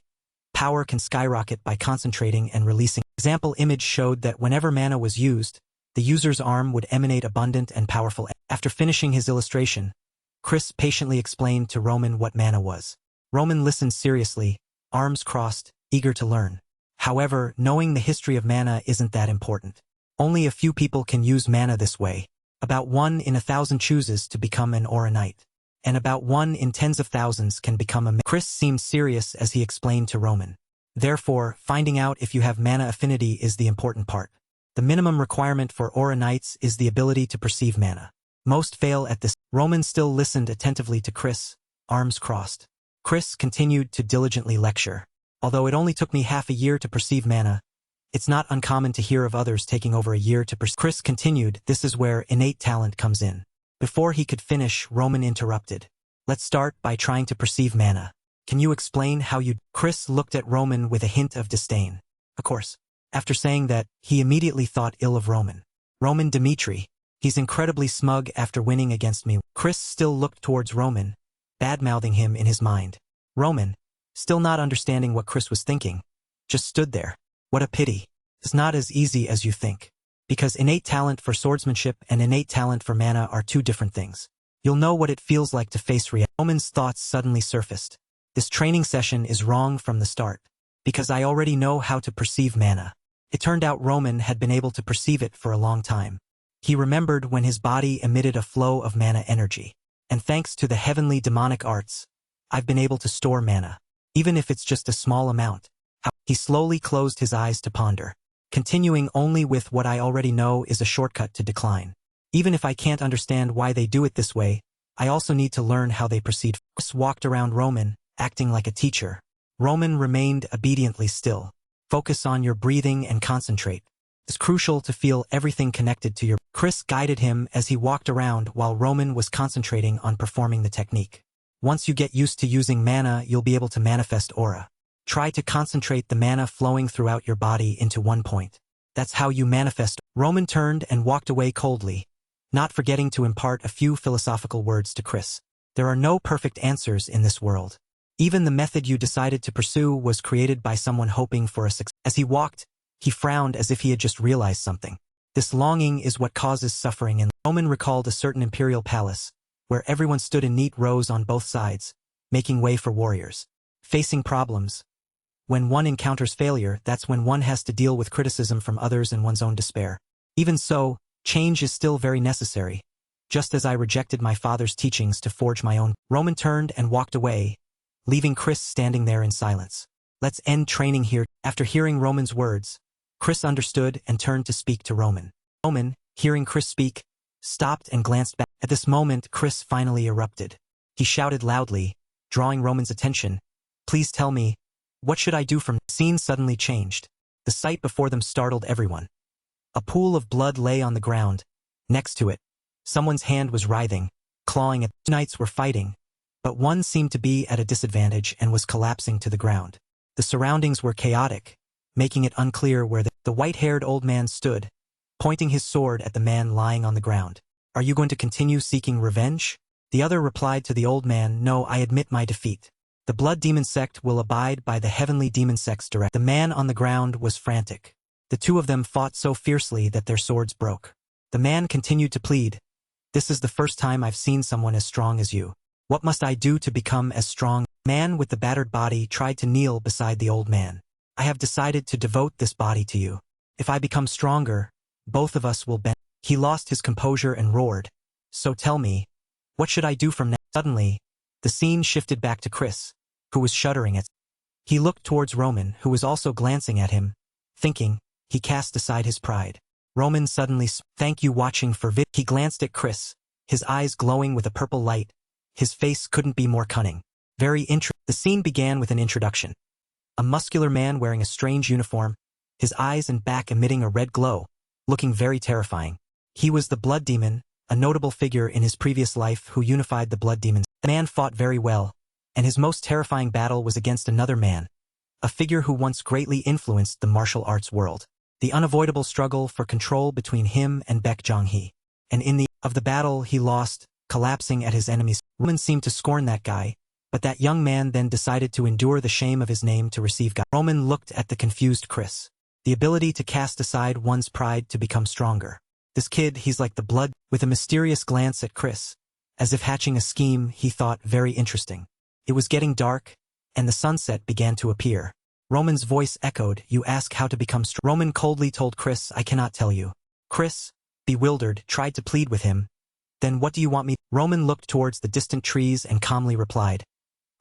power can skyrocket by concentrating and releasing. Example image showed that whenever mana was used, the user's arm would emanate abundant and powerful. After finishing his illustration, Chris patiently explained to Roman what mana was. Roman listened seriously, arms crossed, eager to learn. However, knowing the history of mana isn't that important. Only a few people can use mana this way. About 1 in 1,000 chooses to become an aura knight, and about 1 in tens of thousands can become a. Chris seemed serious as he explained to Roman. Therefore, finding out if you have mana affinity is the important part. The minimum requirement for aura knights is the ability to perceive mana. Most fail at this. Roman still listened attentively to Chris, arms crossed. Chris continued to diligently lecture. Although it only took me half a year to perceive mana, it's not uncommon to hear of others taking over a year to perceive. Chris continued, this is where innate talent comes in. Before he could finish, Roman interrupted. Let's start by trying to perceive mana. Can you explain how you... Chris looked at Roman with a hint of disdain. Of course. After saying that, he immediately thought ill of Roman. Roman Dmitri. He's incredibly smug after winning against me. Chris still looked towards Roman, bad-mouthing him in his mind. Roman, still not understanding what Chris was thinking, just stood there. What a pity. It's not as easy as you think. Because innate talent for swordsmanship and innate talent for mana are two different things. You'll know what it feels like to face reality. Roman's thoughts suddenly surfaced. This training session is wrong from the start. Because I already know how to perceive mana. It turned out Roman had been able to perceive it for a long time. He remembered when his body emitted a flow of mana energy. And thanks to the heavenly demonic arts, I've been able to store mana. Even if it's just a small amount. He slowly closed his eyes to ponder. Continuing only with what I already know is a shortcut to decline. Even if I can't understand why they do it this way, I also need to learn how they proceed. Chris walked around Roman, acting like a teacher. Roman remained obediently still. Focus on your breathing and concentrate. It's crucial to feel everything connected to your... Chris guided him as he walked around while Roman was concentrating on performing the technique. Once you get used to using mana, you'll be able to manifest aura. Try to concentrate the mana flowing throughout your body into one point. That's how you manifest. Roman turned and walked away coldly, not forgetting to impart a few philosophical words to Chris. There are no perfect answers in this world. Even the method you decided to pursue was created by someone hoping for a success. As he walked, he frowned as if he had just realized something. This longing is what causes suffering, and Roman recalled a certain imperial palace, where everyone stood in neat rows on both sides, making way for warriors. Facing problems. When one encounters failure, that's when one has to deal with criticism from others and one's own despair. Even so, change is still very necessary. Just as I rejected my father's teachings to forge my own. Roman turned and walked away, leaving Chris standing there in silence. Let's end training here. After hearing Roman's words, Chris understood and turned to speak to Roman. Roman, hearing Chris speak, stopped and glanced back. At this moment, Chris finally erupted. He shouted loudly, drawing Roman's attention. Please tell me, what should I do from... The scene suddenly changed. The sight before them startled everyone. A pool of blood lay on the ground. Next to it, someone's hand was writhing, clawing at... Knights were fighting, but one seemed to be at a disadvantage and was collapsing to the ground. The surroundings were chaotic, making it unclear where the white-haired old man stood, pointing his sword at the man lying on the ground. Are you going to continue seeking revenge? The other replied to the old man, no, I admit my defeat. The blood demon sect will abide by the heavenly demon sect's direct. The man on the ground was frantic. The two of them fought so fiercely that their swords broke. The man continued to plead, this is the first time I've seen someone as strong as you. What must I do to become as strong? The man with the battered body tried to kneel beside the old man. I have decided to devote this body to you. If I become stronger, both of us will benefit. He lost his composure and roared, so tell me, what should I do from now? Suddenly, the scene shifted back to Chris, who was shuddering at. He looked towards Roman, who was also glancing at him, thinking, he cast aside his pride. Roman suddenly thank you watching for vid. He glanced at Chris, his eyes glowing with a purple light. His face couldn't be more cunning. The scene began with an introduction. A muscular man wearing a strange uniform, his eyes and back emitting a red glow, looking very terrifying. He was the blood demon, a notable figure in his previous life who unified the blood demons. The man fought very well, and his most terrifying battle was against another man, a figure who once greatly influenced the martial arts world. The unavoidable struggle for control between him and Baek Jong-hee. And in the battle he lost, collapsing at his enemies. Roman seemed to scorn that guy, but that young man then decided to endure the shame of his name to receive God. Roman looked at the confused Chris. The ability to cast aside one's pride to become stronger. This kid, he's like the blood. With a mysterious glance at Chris, as if hatching a scheme he thought very interesting. It was getting dark, and the sunset began to appear. Roman's voice echoed, you ask how to become strong. Roman coldly told Chris, I cannot tell you. Chris, bewildered, tried to plead with him. Then what do you want me? Roman looked towards the distant trees and calmly replied,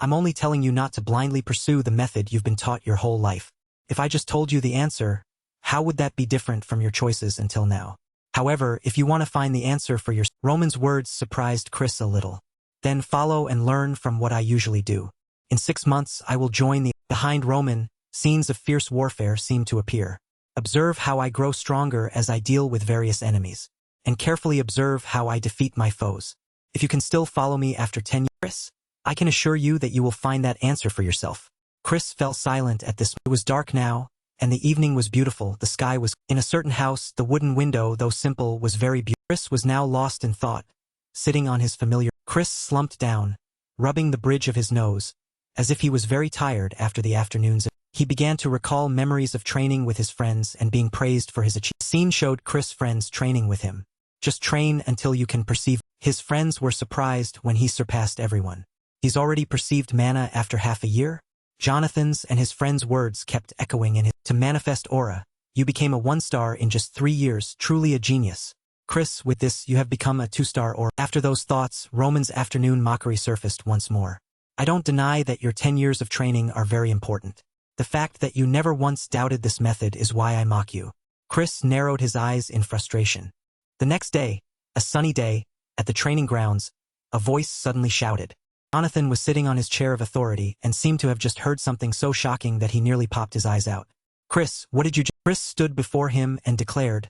I'm only telling you not to blindly pursue the method you've been taught your whole life. If I just told you the answer, how would that be different from your choices until now? However, if you want to find the answer for your... Roman's words surprised Chris a little. Then follow and learn from what I usually do. In 6 months I will join the... Behind Roman, scenes of fierce warfare seem to appear. Observe how I grow stronger as I deal with various enemies. And carefully observe how I defeat my foes. If you can still follow me after 10 years, Chris, I can assure you that you will find that answer for yourself. Chris fell silent at this. It was dark now, and the evening was beautiful. The sky was... In a certain house, the wooden window, though simple, was very beautiful. Chris was now lost in thought, sitting on his familiar... Chris slumped down, rubbing the bridge of his nose, as if he was very tired after the afternoons. He began to recall memories of training with his friends and being praised for his achievements. The scene showed Chris' friends training with him. Just train until you can perceive. His friends were surprised when he surpassed everyone. He's already perceived mana after half a year? Jonathan's and his friends' words kept echoing in his... To manifest aura, you became a 1-star in just 3 years, truly a genius. Chris, with this you have become a 2-star aura. After those thoughts, Roman's afternoon mockery surfaced once more. I don't deny that your 10 years of training are very important. The fact that you never once doubted this method is why I mock you. Chris narrowed his eyes in frustration. The next day, a sunny day, at the training grounds, a voice suddenly shouted. Jonathan was sitting on his chair of authority and seemed to have just heard something so shocking that he nearly popped his eyes out. Chris, what did you just... Chris stood before him and declared,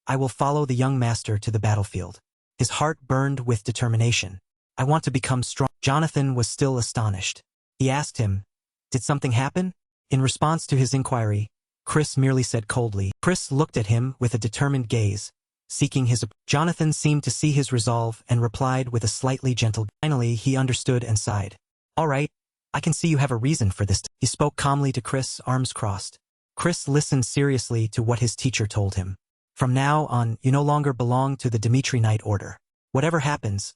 I will follow the young master to the battlefield. His heart burned with determination. I want to become strong. Jonathan was still astonished. He asked him, did something happen? In response to his inquiry, Chris merely said coldly. Chris looked at him with a determined gaze, seeking his... Jonathan seemed to see his resolve and replied with a slightly gentle... Finally, he understood and sighed. All right, I can see you have a reason for this. He spoke calmly to Chris, arms crossed. Chris listened seriously to what his teacher told him. From now on, you no longer belong to the Dimitri Knight Order. Whatever happens,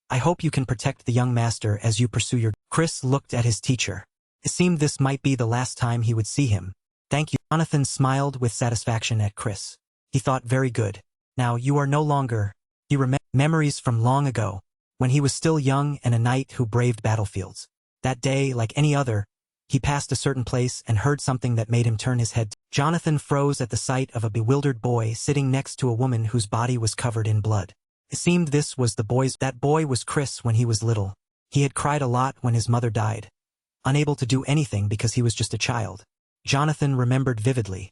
I hope you can protect the young master as you pursue your... Chris looked at his teacher. It seemed this might be the last time he would see him. Thank you. Jonathan smiled with satisfaction at Chris. He thought, very good. Now you are no longer... He remembered memories from long ago, when he was still young and a knight who braved battlefields. That day, like any other, he passed a certain place and heard something that made him turn his head. Jonathan froze at the sight of a bewildered boy sitting next to a woman whose body was covered in blood. It seemed this was the boy's... That boy was Chris when he was little. He had cried a lot when his mother died. unable to do anything because he was just a child. Jonathan remembered vividly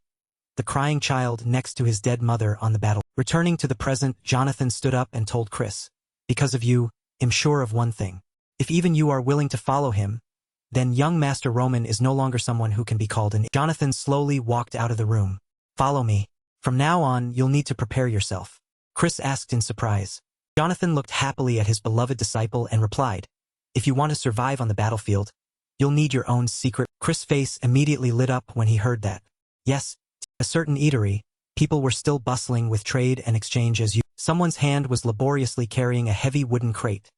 the crying child next to his dead mother on the battle. Returning to the present, Jonathan stood up and told Chris, "Because of you, I'm sure of one thing. If even you are willing to follow him, then young Master Roman is no longer someone who can be called an." Jonathan slowly walked out of the room. "Follow me. From now on, you'll need to prepare yourself," Chris asked in surprise. Jonathan looked happily at his beloved disciple and replied, "If you want to survive on the battlefield, you'll need your own secret." Chris' face immediately lit up when he heard that. Yes, a certain eatery, people were still bustling with trade and exchange as usual. Someone's hand was laboriously carrying a heavy wooden crate.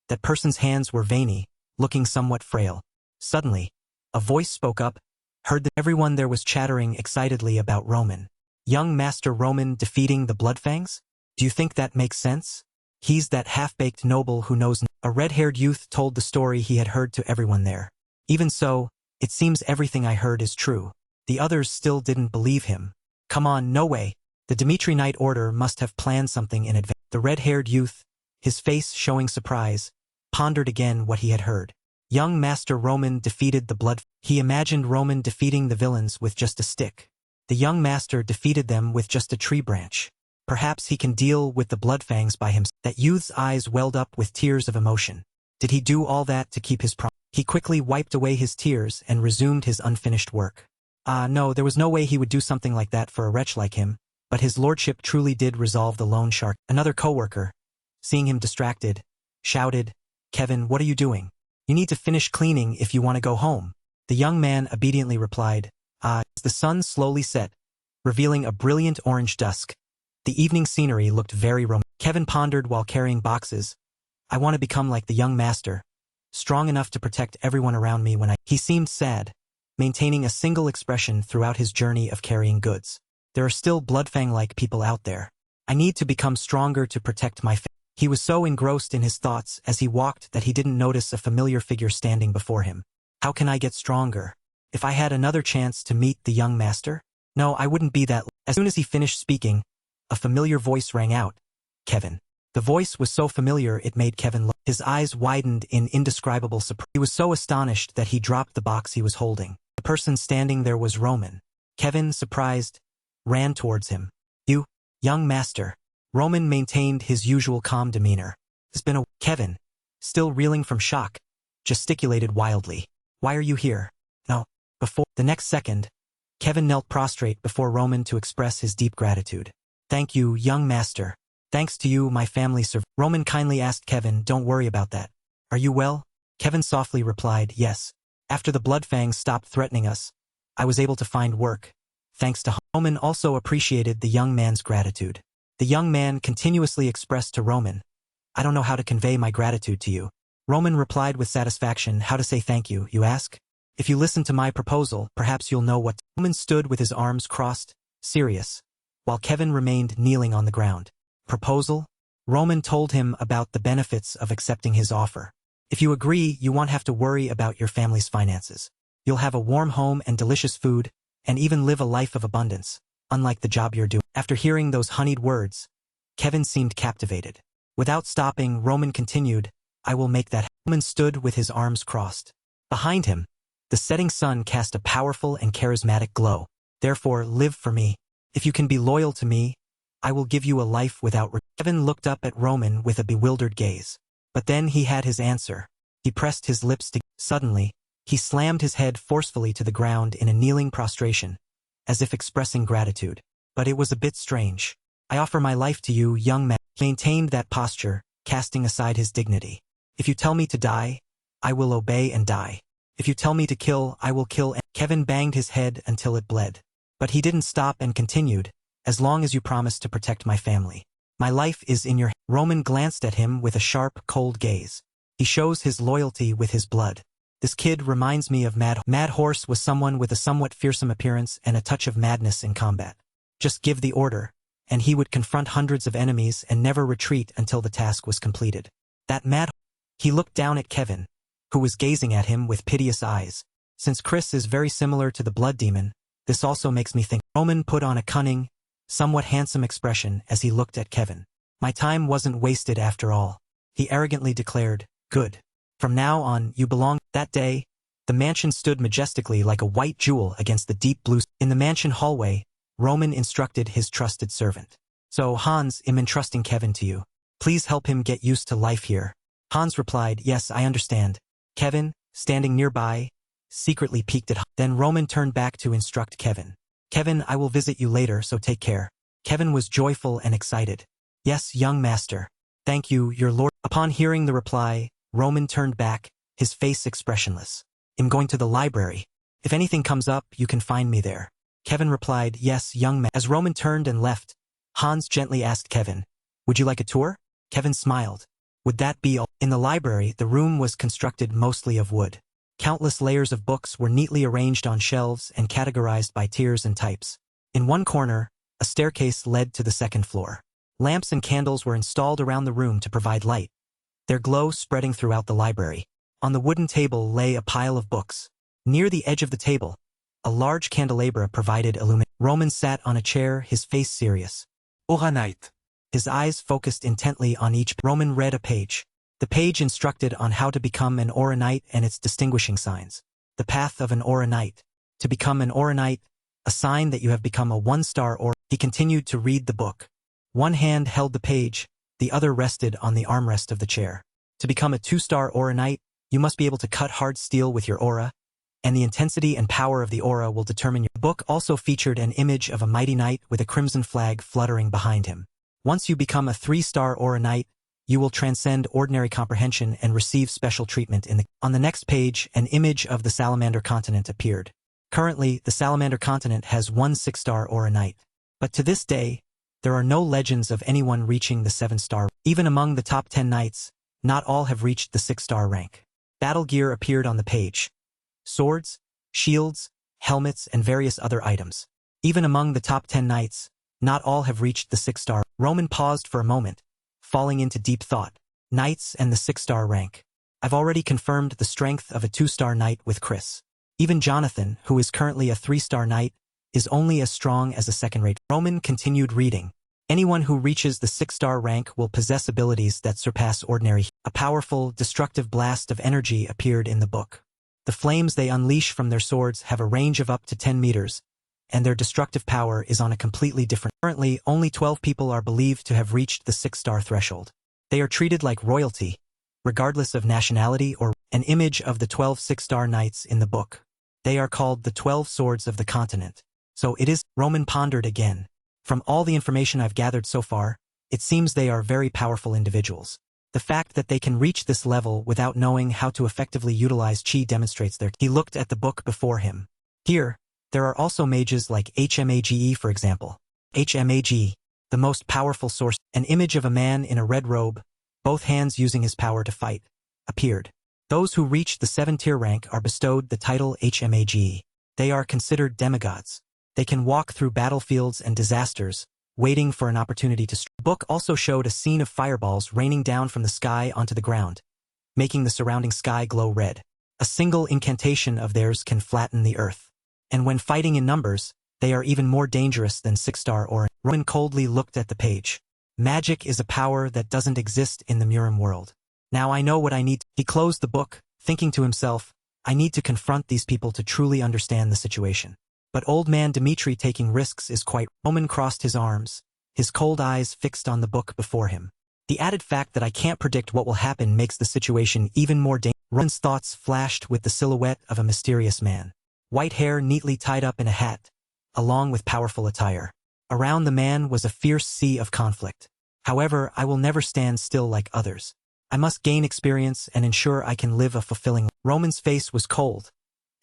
That person's hands were veiny, looking somewhat frail. Suddenly, a voice spoke up, heard that everyone there was chattering excitedly about Roman. Young Master Roman defeating the Bloodfangs? Do you think that makes sense? He's that half-baked noble who knows. A red-haired youth told the story he had heard to everyone there. Even so, it seems everything I heard is true. The others still didn't believe him. Come on, no way. The Dimitri Knight Order must have planned something in advance. The red-haired youth, his face showing surprise, pondered again what he had heard. Young Master Roman defeated the blood. He imagined Roman defeating the villains with just a stick. The young master defeated them with just a tree branch. Perhaps he can deal with the Bloodfangs by himself. That youth's eyes welled up with tears of emotion. Did he do all that to keep his promise? He quickly wiped away his tears and resumed his unfinished work. No, there was no way he would do something like that for a wretch like him, but his lordship truly did resolve the loan shark. Another co-worker, seeing him distracted, shouted, "Kevin, what are you doing? You need to finish cleaning if you want to go home." The young man obediently replied, As the sun slowly set, revealing a brilliant orange dusk, the evening scenery looked very romantic. Kevin pondered while carrying boxes. "I want to become like the young master, strong enough to protect everyone around me when I..." He seemed sad, maintaining a single expression throughout his journey of carrying goods. "There are still Bloodfang-like people out there. I need to become stronger to protect my family." He was so engrossed in his thoughts as he walked that he didn't notice a familiar figure standing before him. How can I get stronger? If I had another chance to meet the young master? No, I wouldn't be that. As soon as he finished speaking, a familiar voice rang out. Kevin. The voice was so familiar it made Kevin look. His eyes widened in indescribable surprise. He was so astonished that he dropped the box he was holding. The person standing there was Roman. Kevin, surprised, ran towards him. "You, young master." Roman maintained his usual calm demeanor. "It's been a..." Kevin, still reeling from shock, gesticulated wildly. "Why are you here?" "No." Before the next second, Kevin knelt prostrate before Roman to express his deep gratitude. "Thank you, young master. Thanks to you, my family survived." Roman kindly asked Kevin, "Don't worry about that. Are you well?" Kevin softly replied, "Yes. After the Bloodfangs stopped threatening us, I was able to find work, thanks to..." Roman also appreciated the young man's gratitude. The young man continuously expressed to Roman, "I don't know how to convey my gratitude to you." Roman replied with satisfaction, "How to say thank you, you ask? If you listen to my proposal, perhaps you'll know what..." Roman stood with his arms crossed, serious, while Kevin remained kneeling on the ground. "Proposal?" Roman told him about the benefits of accepting his offer. "If you agree, you won't have to worry about your family's finances. You'll have a warm home and delicious food, and even live a life of abundance, unlike the job you're doing." After hearing those honeyed words, Kevin seemed captivated. Without stopping, Roman continued, "I will make that." Roman stood with his arms crossed. Behind him, the setting sun cast a powerful and charismatic glow. "Therefore, live for me. If you can be loyal to me, I will give you a life without regret." Kevin looked up at Roman with a bewildered gaze. But then he had his answer. He pressed his lips together. Suddenly, he slammed his head forcefully to the ground in a kneeling prostration, as if expressing gratitude. But it was a bit strange. "I offer my life to you, young man." He maintained that posture, casting aside his dignity. "If you tell me to die, I will obey and die. If you tell me to kill, I will kill." Kevin banged his head until it bled. But he didn't stop and continued, "As long as you promise to protect my family. My life is in your..." Roman glanced at him with a sharp, cold gaze. "He shows his loyalty with his blood. This kid reminds me of Mad Horse was someone with a somewhat fearsome appearance and a touch of madness in combat. Just give the order, and he would confront hundreds of enemies and never retreat until the task was completed. That mad..." He looked down at Kevin, who was gazing at him with piteous eyes. "Since Chris is very similar to the blood demon, this also makes me think." Roman put on a cunning, somewhat handsome expression as he looked at Kevin. "My time wasn't wasted after all," he arrogantly declared. "Good. From now on, you belong." That day, The mansion stood majestically like a white jewel against the deep blue. In the mansion hallway, Roman instructed his trusted servant. So Hans, I'm entrusting Kevin to you. Please help him get used to life here. Hans replied, yes, I understand. Kevin, standing nearby, secretly peeked at Hans. Then Roman turned back to instruct Kevin. Kevin, I will visit you later, so take care. Kevin was joyful and excited. Yes, young master. Thank you, your lord. Upon hearing the reply, Roman turned back, his face expressionless. I'm going to the library. If anything comes up, you can find me there. Kevin replied, yes, young man. As Roman turned and left, Hans gently asked Kevin, would you like a tour? Kevin smiled. Would that be all? In the library, the room was constructed mostly of wood. Countless layers of books were neatly arranged on shelves and categorized by tiers and types. In one corner, a staircase led to the second floor. Lamps and candles were installed around the room to provide light, their glow spreading throughout the library. On the wooden table lay a pile of books. Near the edge of the table, a large candelabra provided illumination. Roman sat on a chair, his face serious. Aura Knight. His eyes focused intently on each. Roman read a page. The page instructed on how to become an Aura Knight and its distinguishing signs. The path of an Aura Knight. To become an Aura Knight, a sign that you have become a one-star Aura. He continued to read the book. One hand held the page, the other rested on the armrest of the chair. To become a two-star Aura Knight, you must be able to cut hard steel with your aura, and the intensity and power of the aura will determine your. The book also featured an image of a mighty knight with a crimson flag fluttering behind him. Once you become a 3-star Aura Knight, you will transcend ordinary comprehension and receive special treatment in the. On the next page, an image of the Salamander continent appeared. Currently, the Salamander continent has one 6-star Aura Knight. But to this day, there are no legends of anyone reaching the 7-star. Even among the top 10 knights, not all have reached the 6-star rank. Battle gear appeared on the page. Swords, shields, helmets, and various other items. Even among the top 10 knights, not all have reached the 6-star. Roman paused for a moment, falling into deep thought. Knights and the 6-star rank. I've already confirmed the strength of a 2-star knight with Chris. Even Jonathan, who is currently a 3-star knight, is only as strong as a second-rate. Roman continued reading. Anyone who reaches the 6-star rank will possess abilities that surpass ordinary. A powerful, destructive blast of energy appeared in the book. The flames they unleash from their swords have a range of up to 10 meters, and their destructive power is on a completely different. Currently, only 12 people are believed to have reached the 6-star threshold. They are treated like royalty, regardless of nationality or an image of the 12 6-star knights in the book. They are called the 12 swords of the continent. So it is. Roman pondered again. From all the information I've gathered so far, it seems they are very powerful individuals. The fact that they can reach this level without knowing how to effectively utilize chi demonstrates their. He looked at the book before him. Here, there are also mages like HMAGE, for example. HMAG, the most powerful source. An image of a man in a red robe, both hands using his power to fight, appeared. Those who reach the 7-tier rank are bestowed the title HMAG. They are considered demigods. They can walk through battlefields and disasters, waiting for an opportunity to strike. The book also showed a scene of fireballs raining down from the sky onto the ground, making the surrounding sky glow red. A single incantation of theirs can flatten the earth. And when fighting in numbers, they are even more dangerous than 6-star Aura. Roman coldly looked at the page. Magic is a power that doesn't exist in the Murim world. Now I know what I need. He closed the book, thinking to himself, I need to confront these people to truly understand the situation. But old man Dmitri taking risks is quite. Roman crossed his arms, his cold eyes fixed on the book before him. The added fact that I can't predict what will happen makes the situation even more dangerous. Roman's thoughts flashed with the silhouette of a mysterious man. White hair neatly tied up in a hat, along with powerful attire. Around the man was a fierce sea of conflict. However, I will never stand still like others. I must gain experience and ensure I can live a fulfilling. Roman's face was cold,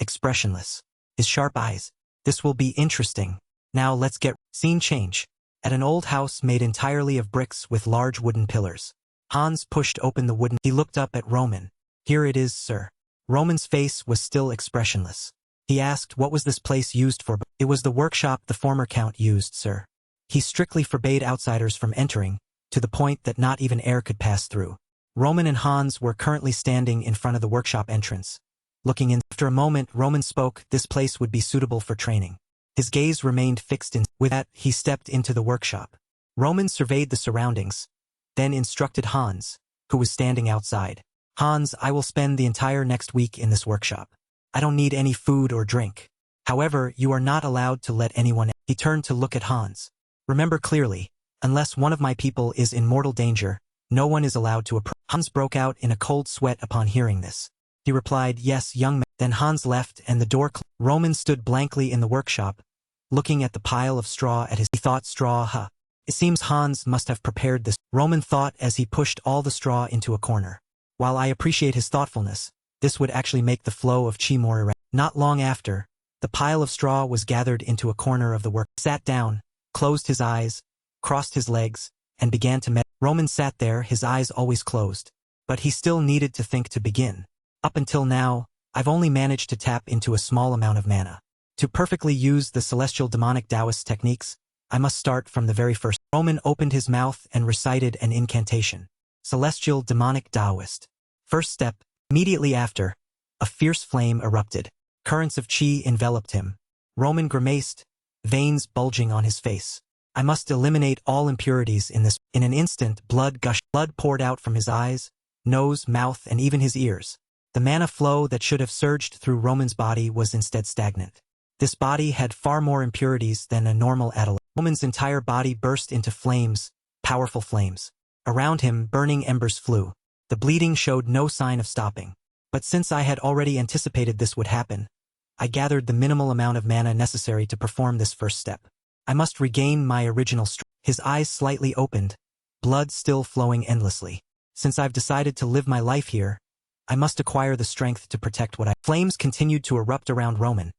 expressionless. His sharp eyes. This will be interesting. Now let's get. Scene change. At an old house made entirely of bricks with large wooden pillars. Hans pushed open the wooden. He looked up at Roman. Here it is, sir. Roman's face was still expressionless. He asked what was this place used for. It was the workshop the former count used, sir. He strictly forbade outsiders from entering, to the point that not even air could pass through. Roman and Hans were currently standing in front of the workshop entrance. Looking in. After a moment, Roman spoke. This place would be suitable for training. His gaze remained fixed in. With that, he stepped into the workshop. Roman surveyed the surroundings, then instructed Hans, who was standing outside. Hans, I will spend the entire next week in this workshop. I don't need any food or drink. However, you are not allowed to let anyone. He turned to look at Hans. Remember clearly, unless one of my people is in mortal danger, no one is allowed to approach. Hans broke out in a cold sweat upon hearing this. He replied, yes, young man. Then Hans left and the door closed. Roman stood blankly in the workshop, looking at the pile of straw at his. He thought, straw, huh? It seems Hans must have prepared this. Roman thought as he pushed all the straw into a corner. While I appreciate his thoughtfulness, this would actually make the flow of chi more erratic. Not long after, the pile of straw was gathered into a corner of the work. He sat down, closed his eyes, crossed his legs, and began to meditate. Roman sat there, his eyes always closed. But he still needed to think to begin. Up until now, I've only managed to tap into a small amount of mana. To perfectly use the celestial demonic Taoist techniques, I must start from the very first. Roman opened his mouth and recited an incantation. Celestial demonic Taoist. First step, immediately after, a fierce flame erupted. Currents of chi enveloped him. Roman grimaced, veins bulging on his face. I must eliminate all impurities in this. In an instant, blood gushed. Blood poured out from his eyes, nose, mouth, and even his ears. The mana flow that should have surged through Roman's body was instead stagnant. This body had far more impurities than a normal adolescent. Roman's entire body burst into flames, powerful flames. Around him, burning embers flew. The bleeding showed no sign of stopping. But since I had already anticipated this would happen, I gathered the minimal amount of mana necessary to perform this first step. I must regain my original strength. His eyes slightly opened, blood still flowing endlessly. Since I've decided to live my life here, I must acquire the strength to protect what I. Flames continued to erupt around Roman,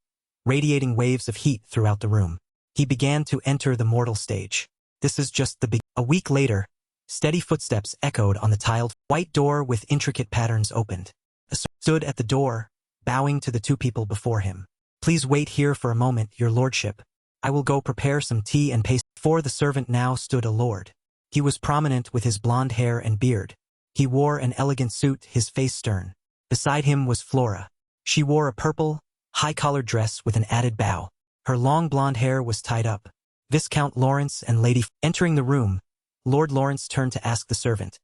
radiating waves of heat throughout the room. He began to enter the mortal stage. This is just the beginning. A week later, steady footsteps echoed on the tiled white door with intricate patterns opened. Asura stood at the door, bowing to the two people before him. Please wait here for a moment, your lordship. I will go prepare some tea and paste. Before the servant now stood a lord. He was prominent with his blonde hair and beard. He wore an elegant suit, his face stern. Beside him was Flora. She wore a purple, high-collared dress with an added bow. Her long blonde hair was tied up. Viscount Lawrence and Lady. Entering the room, Lord Lawrence turned to ask the servant,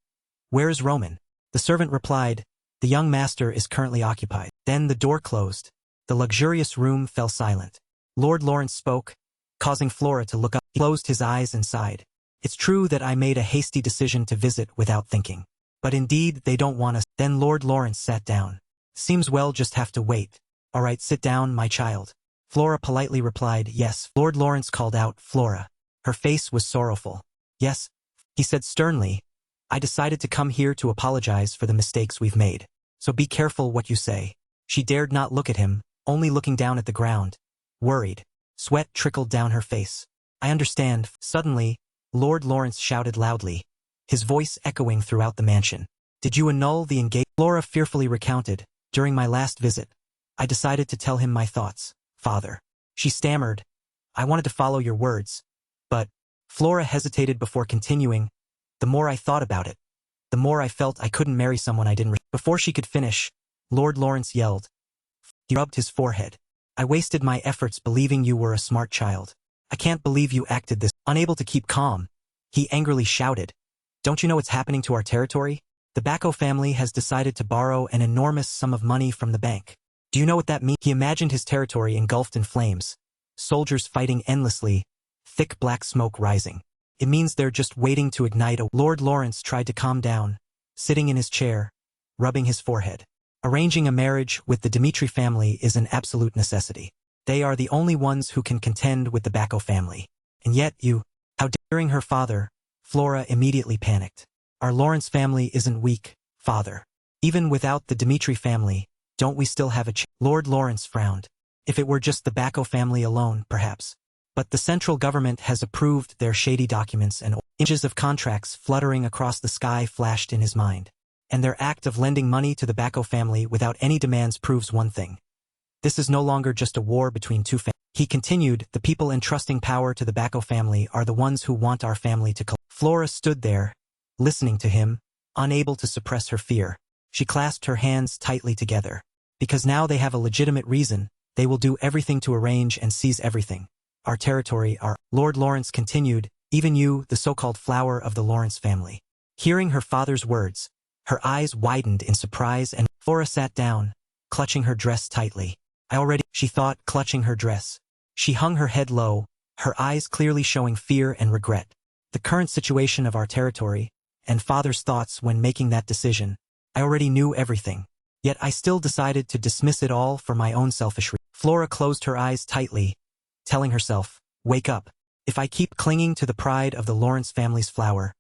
"Where is Roman?" The servant replied, "The young master is currently occupied." Then the door closed. The luxurious room fell silent. Lord Lawrence spoke, causing Flora to look up. He closed his eyes and sighed. "It's true that I made a hasty decision to visit without thinking. But indeed, they don't want us." Then Lord Lawrence sat down. "Seems we'll just have to wait." "All right, sit down, my child." Flora politely replied, "Yes." Lord Lawrence called out, "Flora." Her face was sorrowful. "Yes," he said sternly. "I decided to come here to apologize for the mistakes we've made. So be careful what you say." She dared not look at him, only looking down at the ground. Worried. Sweat trickled down her face. "I understand." Suddenly, Lord Lawrence shouted loudly, his voice echoing throughout the mansion. "Did you annul the engagement?" Flora fearfully recounted, "During my last visit, I decided to tell him my thoughts, father." She stammered, "I wanted to follow your words, but..." Flora hesitated before continuing, "The more I thought about it, the more I felt I couldn't marry someone I didn't." Before she could finish, Lord Lawrence yelled. He rubbed his forehead. "I wasted my efforts believing you were a smart child. I can't believe you acted this." Unable to keep calm, he angrily shouted, "Don't you know what's happening to our territory? The Bacco family has decided to borrow an enormous sum of money from the bank. Do you know what that means?" He imagined his territory engulfed in flames, soldiers fighting endlessly, thick black smoke rising. "It means they're just waiting to ignite a..." Lord Lawrence tried to calm down, sitting in his chair, rubbing his forehead. "Arranging a marriage with the Dimitri family is an absolute necessity. They are the only ones who can contend with the Bacco family. And yet you..." How daring her father, Flora immediately panicked. "Our Lawrence family isn't weak, father. Even without the Dimitri family, don't we still have a chance?" Lord Lawrence frowned. "If it were just the Bacco family alone, perhaps. But the central government has approved their shady documents and..." Inches of contracts fluttering across the sky flashed in his mind. "And their act of lending money to the Bacco family without any demands proves one thing. This is no longer just a war between two families." He continued, "The people entrusting power to the Bacco family are the ones who want our family to collapse." Flora stood there, listening to him, unable to suppress her fear. She clasped her hands tightly together. "Because now they have a legitimate reason, they will do everything to arrange and seize everything. Our territory, our..." Lord Lawrence continued, "Even you, the so-called flower of the Lawrence family." Hearing her father's words, her eyes widened in surprise and Flora sat down, clutching her dress tightly. she thought, clutching her dress. She hung her head low, her eyes clearly showing fear and regret. The current situation of our territory, and father's thoughts when making that decision, I already knew everything. Yet I still decided to dismiss it all for my own selfish reasons. Flora closed her eyes tightly, telling herself, wake up. If I keep clinging to the pride of the Lawrence family's flower,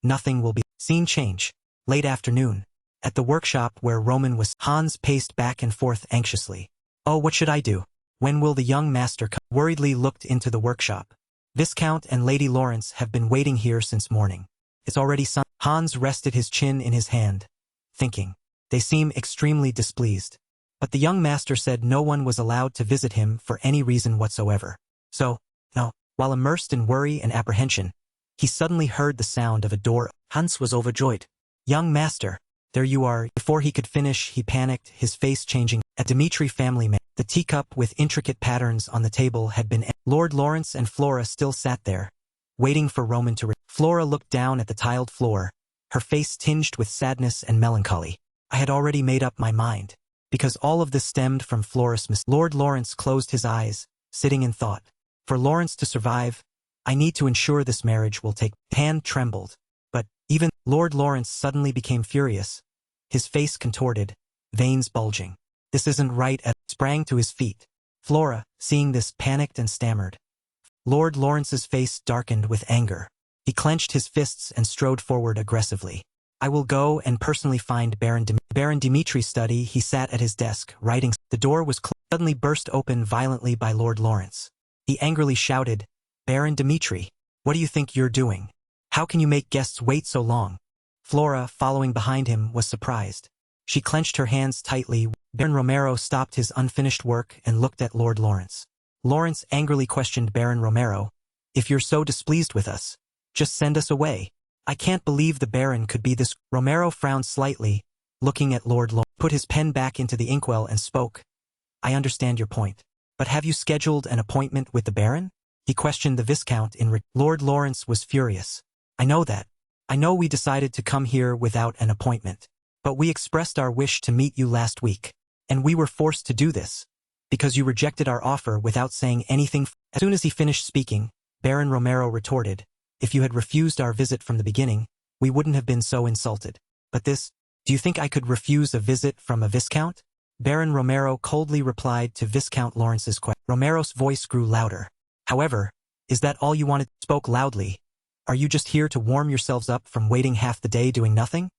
nothing will be. Scene change. Late afternoon. At the workshop where Roman was, Hans paced back and forth anxiously. Oh, what should I do? When will the young master come? Worriedly looked into the workshop. Viscount and Lady Lawrence have been waiting here since morning. It's already sun. Hans rested his chin in his hand, thinking. They seem extremely displeased. But the young master said no one was allowed to visit him for any reason whatsoever. So, no. While immersed in worry and apprehension, he suddenly heard the sound of a door. Hans was overjoyed. Young master, there you are. Before he could finish, he panicked, his face changing. A Dimitri family man. The teacup with intricate patterns on the table had been. Lord Lawrence and Flora still sat there, waiting for Roman to. Flora looked down at the tiled floor, her face tinged with sadness and melancholy. I had already made up my mind, because all of this stemmed from Flora's mis. Lord Lawrence closed his eyes, sitting in thought. For Lawrence to survive, I need to ensure this marriage will take. Hand trembled. But, even, Lord Lawrence suddenly became furious. His face contorted, veins bulging. This isn't right. Sprang to his feet. Flora, seeing this, panicked and stammered. Lord Lawrence's face darkened with anger. He clenched his fists and strode forward aggressively. I will go and personally find Baron Dimitri's study. He sat at his desk, writing. The door was suddenly burst open violently by Lord Lawrence. He angrily shouted, Baron Dimitri, what do you think you're doing? How can you make guests wait so long? Flora, following behind him, was surprised. She clenched her hands tightly. Baron Romero stopped his unfinished work and looked at Lord Lawrence. Lawrence angrily questioned Baron Romero, if you're so displeased with us, just send us away. I can't believe the Baron could be this. Romero frowned slightly, looking at Lord Lawrence, put his pen back into the inkwell and spoke. I understand your point. But have you scheduled an appointment with the Baron? He questioned the Viscount in Lord Lawrence was furious. I know that. I know we decided to come here without an appointment. But we expressed our wish to meet you last week. And we were forced to do this. Because you rejected our offer without saying anything. As soon as he finished speaking, Baron Romero retorted, if you had refused our visit from the beginning, we wouldn't have been so insulted. But this, do you think I could refuse a visit from a Viscount? Baron Romero coldly replied to Viscount Lawrence's question. Romero's voice grew louder. However, is that all you wanted? Spoke loudly. Are you just here to warm yourselves up from waiting half the day doing nothing?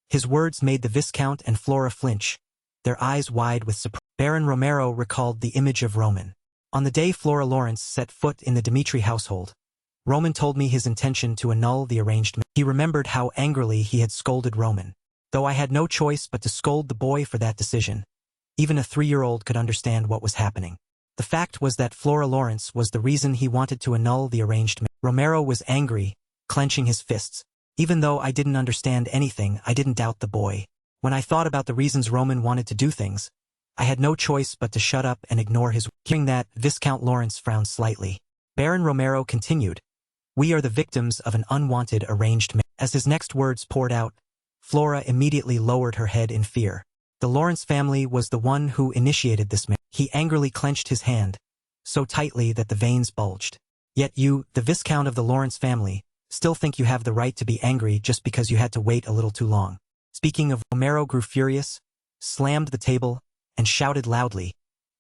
His words made the Viscount and Flora flinch, their eyes wide with surprise. Baron Romero recalled the image of Roman. On the day Flora Lawrence set foot in the Dimitri household, Roman told me his intention to annul the arranged marriage. He remembered how angrily he had scolded Roman. Though I had no choice but to scold the boy for that decision, even a 3-year-old could understand what was happening. The fact was that Flora Lawrence was the reason he wanted to annul the arranged marriage. Romero was angry, clenching his fists. Even though I didn't understand anything, I didn't doubt the boy. When I thought about the reasons Roman wanted to do things, I had no choice but to shut up and ignore his. Hearing that, Viscount Lawrence frowned slightly. Baron Romero continued, we are the victims of an unwanted arranged marriage. As his next words poured out, Flora immediately lowered her head in fear. The Lawrence family was the one who initiated this marriage. He angrily clenched his hand, so tightly that the veins bulged. Yet you, the Viscount of the Lawrence family, still think you have the right to be angry just because you had to wait a little too long. Speaking of, Romero grew furious, slammed the table, and shouted loudly,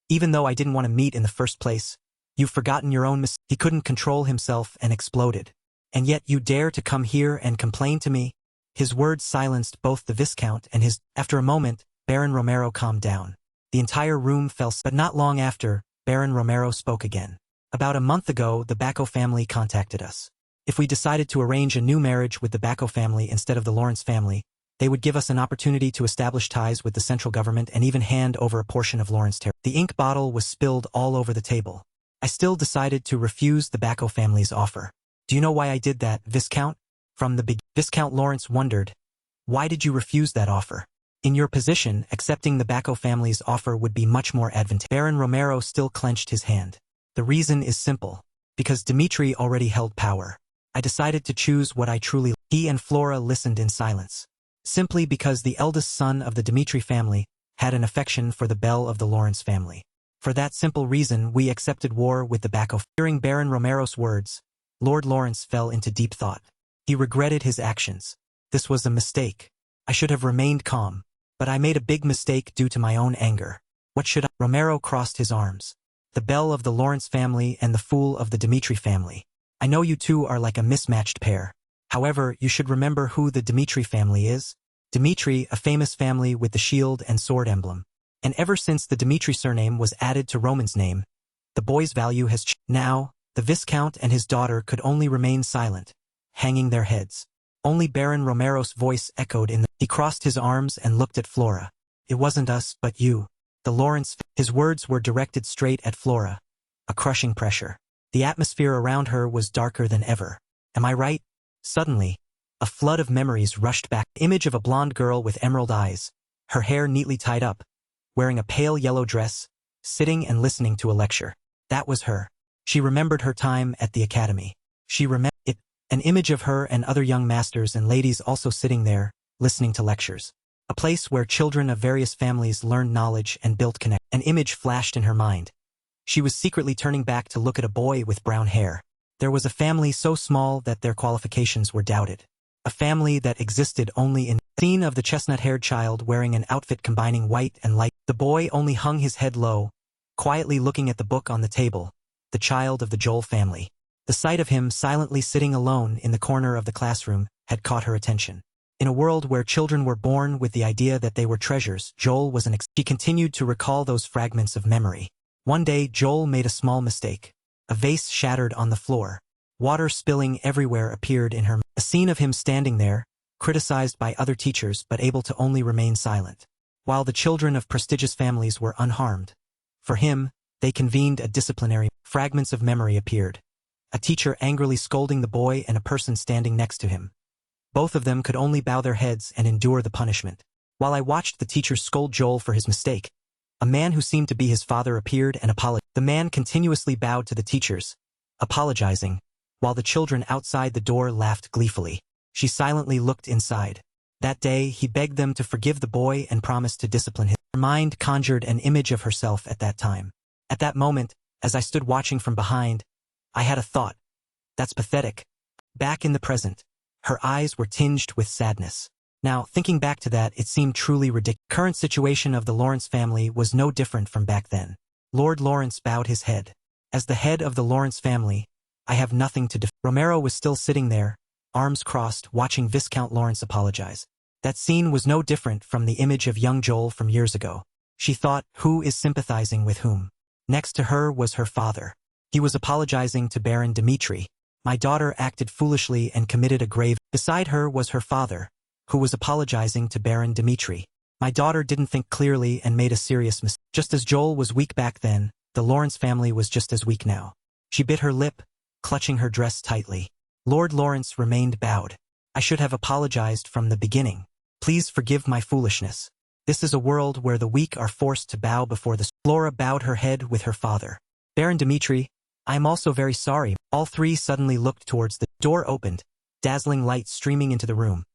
even though I didn't want to meet in the first place, you've forgotten your own He couldn't control himself and exploded. And yet you dare to come here and complain to me? His words silenced both the Viscount and his. After a moment, Baron Romero calmed down. The entire room fell. But not long after, Baron Romero spoke again. About a month ago, the Bacco family contacted us. If we decided to arrange a new marriage with the Bacco family instead of the Lawrence family, they would give us an opportunity to establish ties with the central government and even hand over a portion of Lawrence territory. The ink bottle was spilled all over the table. I still decided to refuse the Bacco family's offer. Do you know why I did that, Viscount? From the beginning, Viscount Lawrence wondered, why did you refuse that offer? In your position, accepting the Bacco family's offer would be much more advantageous. Baron Romero still clenched his hand. The reason is simple. Because Dimitri already held power. I decided to choose what I truly. He and Flora listened in silence. Simply because the eldest son of the Dimitri family had an affection for the belle of the Lawrence family. For that simple reason we accepted war with the Baco. Hearing Baron Romero's words, Lord Lawrence fell into deep thought. He regretted his actions. This was a mistake. I should have remained calm. But I made a big mistake due to my own anger. What should I? Romero crossed his arms. The belle of the Lawrence family and the fool of the Dimitri family. I know you two are like a mismatched pair. However, you should remember who the Dimitri family is. Dimitri, a famous family with the shield and sword emblem. And ever since the Dimitri surname was added to Roman's name, the boy's value has changed. Now, the Viscount and his daughter could only remain silent, hanging their heads. Only Baron Romero's voice echoed in the... He crossed his arms and looked at Flora. It wasn't us, but you. The Lawrence... His words were directed straight at Flora. A crushing pressure. The atmosphere around her was darker than ever. Am I right? Suddenly, a flood of memories rushed back. Image of a blonde girl with emerald eyes, her hair neatly tied up, wearing a pale yellow dress, sitting and listening to a lecture. That was her. She remembered her time at the academy. She remembered it. An image of her and other young masters and ladies also sitting there, listening to lectures. A place where children of various families learned knowledge and built connection. An image flashed in her mind. She was secretly turning back to look at a boy with brown hair. There was a family so small that their qualifications were doubted. A family that existed only in the scene of the chestnut-haired child wearing an outfit combining white and light. The boy only hung his head low, quietly looking at the book on the table, the child of the Joel family. The sight of him silently sitting alone in the corner of the classroom had caught her attention. In a world where children were born with the idea that they were treasures, Joel was She continued to recall those fragments of memory. One day Joel made a small mistake. A vase shattered on the floor. Water spilling everywhere appeared in her. A scene of him standing there, criticized by other teachers but able to only remain silent. While the children of prestigious families were unharmed. For him, they convened a disciplinary. Fragments of memory appeared. A teacher angrily scolding the boy and a person standing next to him. Both of them could only bow their heads and endure the punishment. While I watched the teacher scold Joel for his mistake, a man who seemed to be his father appeared and apologized. The man continuously bowed to the teachers, apologizing, while the children outside the door laughed gleefully. She silently looked inside. That day he begged them to forgive the boy and promised to discipline him. Her mind conjured an image of herself at that time. At that moment, as I stood watching from behind, I had a thought. That's pathetic. Back in the present, her eyes were tinged with sadness. Now, thinking back to that, it seemed truly ridiculous. Current situation of the Lawrence family was no different from back then. Lord Lawrence bowed his head. As the head of the Lawrence family, I have nothing to defend. Romero was still sitting there, arms crossed, watching Viscount Lawrence apologize. That scene was no different from the image of young Joel from years ago. She thought, who is sympathizing with whom? Next to her was her father. He was apologizing to Baron Dimitri. My daughter acted foolishly and committed a grave. Beside her was her father, who was apologizing to Baron Dimitri. My daughter didn't think clearly and made a serious mistake. Just as Joel was weak back then, the Lawrence family was just as weak now. She bit her lip, clutching her dress tightly. Lord Lawrence remained bowed. I should have apologized from the beginning. Please forgive my foolishness. This is a world where the weak are forced to bow before the... Flora bowed her head with her father. Baron Dimitri, I am also very sorry. All three suddenly looked towards the door opened, dazzling light streaming into the room.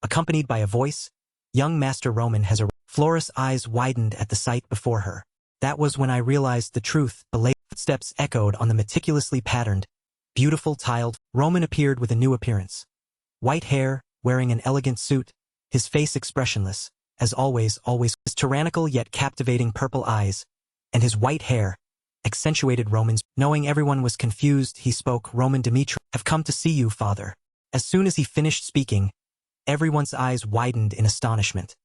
Accompanied by a voice, young Master Roman has arrived. Flora's eyes widened at the sight before her. That was when I realized the truth. The footsteps echoed on the meticulously patterned, beautiful tiled. Roman appeared with a new appearance. White hair, wearing an elegant suit, his face expressionless, as always, his tyrannical yet captivating purple eyes, and his white hair, accentuated Roman's. Knowing everyone was confused, he spoke. Roman Dimitri, have come to see you, father. As soon as he finished speaking, everyone's eyes widened in astonishment.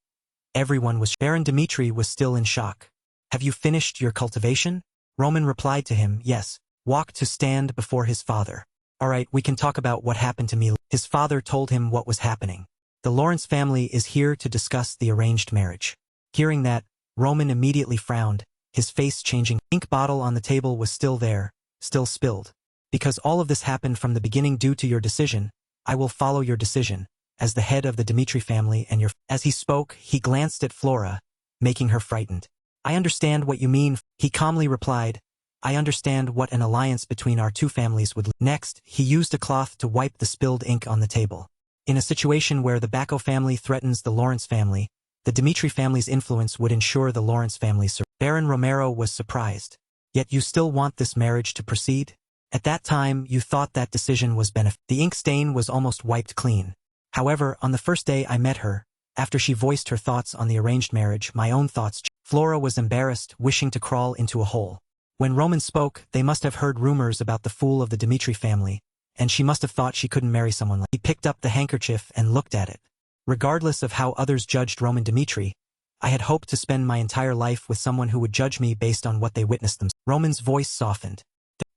Everyone was... Baron Dimitri was still in shock. Have you finished your cultivation? Roman replied to him, yes. Walked to stand before his father. All right, we can talk about what happened to me. His father told him what was happening. The Lawrence family is here to discuss the arranged marriage. Hearing that, Roman immediately frowned, his face changing. Ink bottle on the table was still there, still spilled. Because all of this happened from the beginning due to your decision, I will follow your decision, as the head of the Dimitri family and your... As he spoke, he glanced at Flora, making her frightened. I understand what you mean, he calmly replied. I understand what an alliance between our two families would... Next, he used a cloth to wipe the spilled ink on the table. In a situation where the Bacco family threatens the Lawrence family, the Dimitri family's influence would ensure the Lawrence family's survival. Baron Romero was surprised. Yet you still want this marriage to proceed? At that time, you thought that decision was beneficial. The ink stain was almost wiped clean. However, on the first day I met her, after she voiced her thoughts on the arranged marriage, my own thoughts changed. Flora was embarrassed, wishing to crawl into a hole. When Roman spoke, they must have heard rumors about the fool of the Dimitri family, and she must have thought she couldn't marry someone like. He picked up the handkerchief and looked at it. Regardless of how others judged Roman Dimitri, I had hoped to spend my entire life with someone who would judge me based on what they witnessed themselves. Roman's voice softened.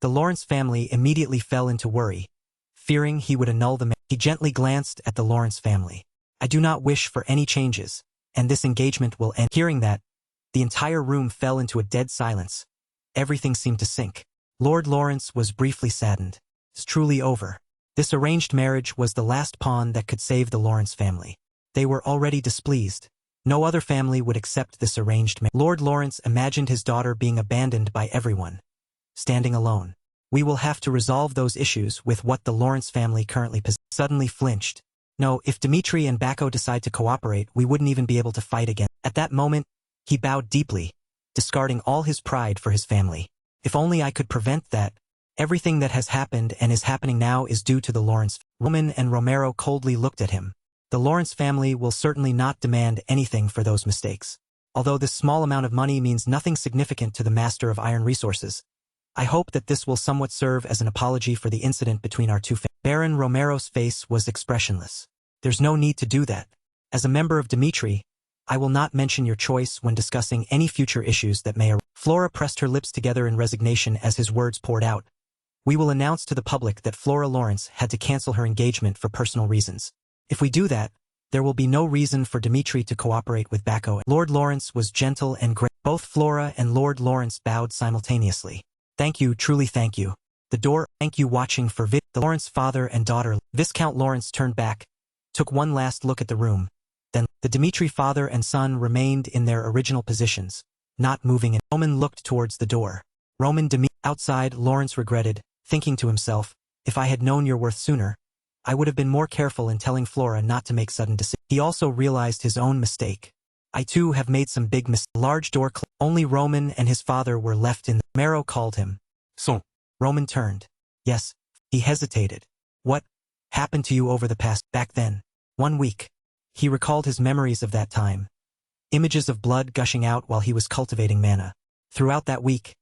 The Lawrence family immediately fell into worry, fearing he would annul the marriage. He gently glanced at the Lawrence family. I do not wish for any changes, and this engagement will end. Hearing that, the entire room fell into a dead silence. Everything seemed to sink. Lord Lawrence was briefly saddened. It's truly over. This arranged marriage was the last pawn that could save the Lawrence family. They were already displeased. No other family would accept this arranged marriage. Lord Lawrence imagined his daughter being abandoned by everyone, standing alone. We will have to resolve those issues with what the Lawrence family currently possesses. Suddenly flinched. No, if Dimitri and Bacco decide to cooperate, we wouldn't even be able to fight again. At that moment, he bowed deeply, discarding all his pride for his family. If only I could prevent that. Everything that has happened and is happening now is due to the Lawrence. Roman and Romero coldly looked at him. The Lawrence family will certainly not demand anything for those mistakes. Although this small amount of money means nothing significant to the master of iron resources, I hope that this will somewhat serve as an apology for the incident between our two families. Baron Romero's face was expressionless. There's no need to do that. As a member of Dimitri, I will not mention your choice when discussing any future issues that may arise. Flora pressed her lips together in resignation as his words poured out. We will announce to the public that Flora Lawrence had to cancel her engagement for personal reasons. If we do that, there will be no reason for Dimitri to cooperate with Bacco. Lord Lawrence was gentle and great. Both Flora and Lord Lawrence bowed simultaneously. Thank you, truly thank you. The door, thank you watching for the Lawrence father and daughter. Viscount Lawrence turned back, took one last look at the room. Then, the Dimitri father and son remained in their original positions, not moving. Roman looked towards the door. Roman Dimitri. Outside, Lawrence regretted, thinking to himself, if I had known your worth sooner, I would have been more careful in telling Flora not to make sudden decisions. He also realized his own mistake. I too have made some big mistakes. Large door closed. Only Roman and his father were left in the. Romero called him. Son. Roman turned. Yes. He hesitated. What happened to you over the past? Back then. 1 week. He recalled his memories of that time. Images of blood gushing out while he was cultivating mana. Throughout that week,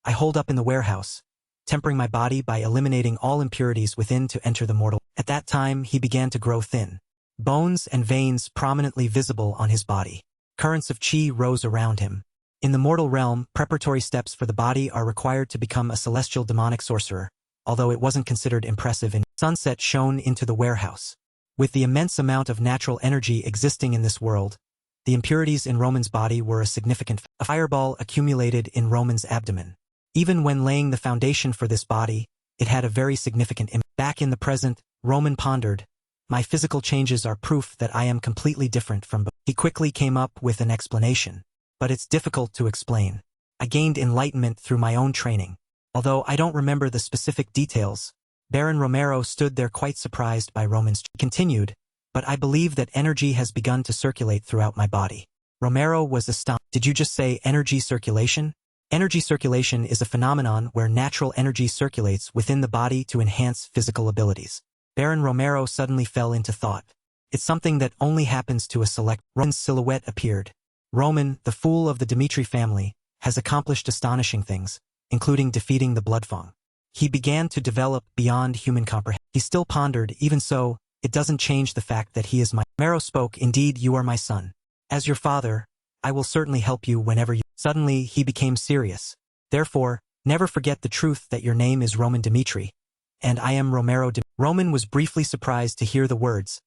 I holed up in the warehouse, tempering my body by eliminating all impurities within to enter the mortal. At that time, he began to grow thin. Bones and veins prominently visible on his body. Currents of chi rose around him. In the mortal realm, preparatory steps for the body are required to become a celestial demonic sorcerer, although it wasn't considered impressive in. Sunset shone into the warehouse. With the immense amount of natural energy existing in this world, the impurities in Roman's body were a significant. A fireball accumulated in Roman's abdomen. Even when laying the foundation for this body, it had a very significant impact. Back in the present, Roman pondered, my physical changes are proof that I am completely different from. He quickly came up with an explanation. But it's difficult to explain. I gained enlightenment through my own training. Although I don't remember the specific details, Baron Romero stood there quite surprised by Roman's. Continued, but I believe that energy has begun to circulate throughout my body. Romero was astonished. Did you just say energy circulation? Energy circulation is a phenomenon where natural energy circulates within the body to enhance physical abilities. Baron Romero suddenly fell into thought. It's something that only happens to a select. Roman's silhouette appeared. Roman, the fool of the Dimitri family, has accomplished astonishing things, including defeating the Bloodfang. He began to develop beyond human comprehension. He still pondered, even so, it doesn't change the fact that he is my. Romero spoke, indeed you are my son. As your father, I will certainly help you whenever you. Suddenly he became serious. Therefore, never forget the truth that your name is Roman Dimitri, and I am Romero Dimitri. Roman was briefly surprised to hear the words,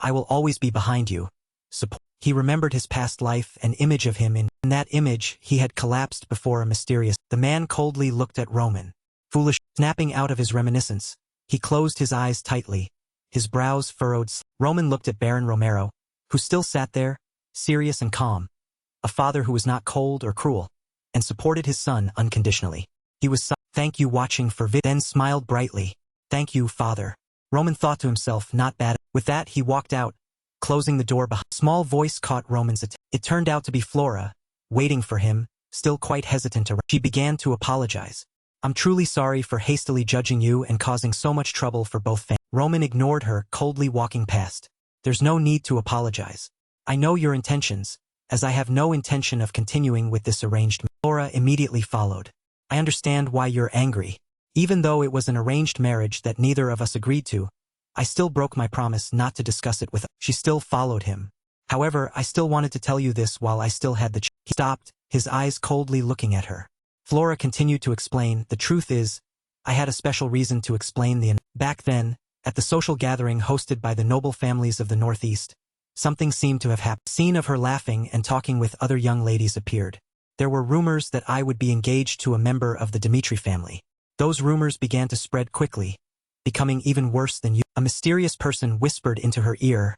I will always be behind you. Support. He remembered his past life, an image of him in that image he had collapsed before a mysterious. The man coldly looked at Roman. Foolish. Snapping out of his reminiscence, he closed his eyes tightly, his brows furrowed. Roman looked at Baron Romero, who still sat there, serious and calm, a father who was not cold or cruel, and supported his son unconditionally. He was thank you watching for then smiled brightly. Thank you, father. Roman thought to himself, not bad. With that he walked out, closing the door behind. Small voice caught Roman's attention. It turned out to be Flora, waiting for him, still quite hesitant to. She began to apologize. I'm truly sorry for hastily judging you and causing so much trouble for both families. Roman ignored her, coldly walking past. There's no need to apologize. I know your intentions, as I have no intention of continuing with this arranged. Flora immediately followed. I understand why you're angry. Even though it was an arranged marriage that neither of us agreed to, I still broke my promise not to discuss it with. She still followed him. However, I still wanted to tell you this while I still had the chance. He stopped, his eyes coldly looking at her. Flora continued to explain, the truth is, I had a special reason to explain the. Back then, at the social gathering hosted by the noble families of the Northeast, something seemed to have happened. Scene of her laughing and talking with other young ladies appeared. There were rumors that I would be engaged to a member of the Dimitri family. Those rumors began to spread quickly, becoming even worse than you. A mysterious person whispered into her ear.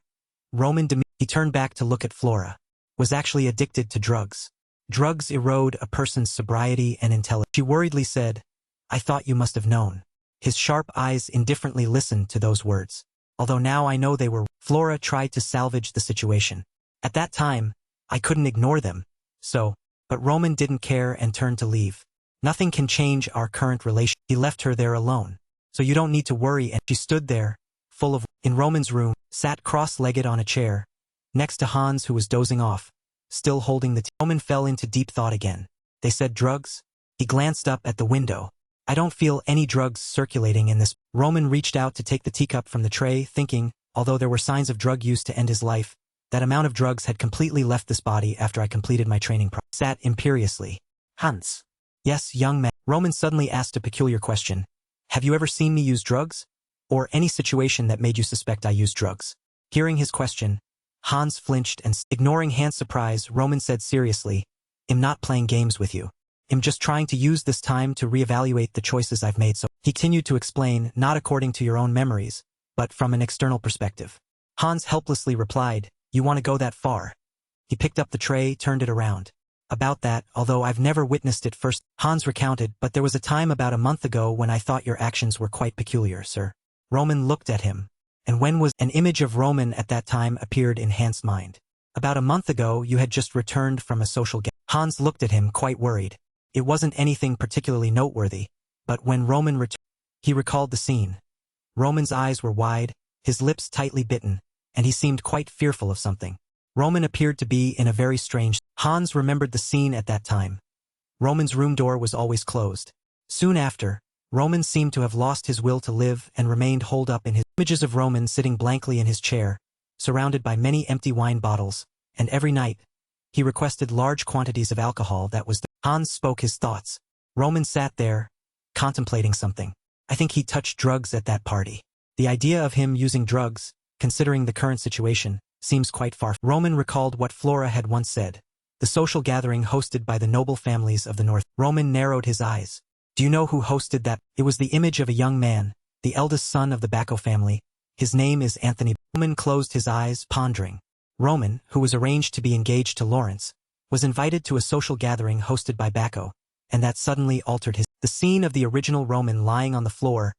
Roman Dimitri. He turned back to look at Flora. Was actually addicted to drugs. Drugs erode a person's sobriety and intelligence. She worriedly said, I thought you must have known. His sharp eyes indifferently listened to those words. Although now I know they were. Flora tried to salvage the situation. At that time, I couldn't ignore them. But Roman didn't care and turned to leave. Nothing can change our current relation. He left her there alone. So you don't need to worry. And she stood there, full of. In Roman's room, sat cross-legged on a chair, next to Hans, who was dozing off, still holding the tea. Roman fell into deep thought again. They said drugs? He glanced up at the window. I don't feel any drugs circulating in this. Roman reached out to take the teacup from the tray, thinking, although there were signs of drug use to end his life, that amount of drugs had completely left this body after I completed my training. Sat imperiously. Hans. Yes, young man. Roman suddenly asked a peculiar question. Have you ever seen me use drugs? Or any situation that made you suspect I used drugs? Hearing his question, Hans flinched and, ignoring Hans' surprise, Roman said seriously, I'm not playing games with you. I'm just trying to use this time to reevaluate the choices I've made. So he continued to explain, not according to your own memories, but from an external perspective. Hans helplessly replied, you want to go that far? He picked up the tray, turned it around. About that, although I've never witnessed it first, Hans recounted, but there was a time about a month ago when I thought your actions were quite peculiar, sir. Roman looked at him. And when was an image of Roman at that time appeared in Hans' mind. About a month ago you had just returned from a social gathering. Hans looked at him quite worried. It wasn't anything particularly noteworthy, but when Roman returned, he recalled the scene. Roman's eyes were wide, his lips tightly bitten, and he seemed quite fearful of something. Roman appeared to be in a very strange. Hans remembered the scene at that time. Roman's room door was always closed. Soon after, Roman seemed to have lost his will to live and remained holed up in his images of Roman sitting blankly in his chair, surrounded by many empty wine bottles, and every night, he requested large quantities of alcohol. That was the. Hans spoke his thoughts. Roman sat there, contemplating something. I think he touched drugs at that party. The idea of him using drugs, considering the current situation, seems quite far. Roman recalled what Flora had once said. The social gathering hosted by the noble families of the North. Roman narrowed his eyes. Do you know who hosted that? It was the image of a young man, the eldest son of the Bacco family. His name is Anthony. Roman closed his eyes, pondering. Roman, who was arranged to be engaged to Lawrence, was invited to a social gathering hosted by Bacco, and that suddenly altered his. The scene of the original Roman lying on the floor,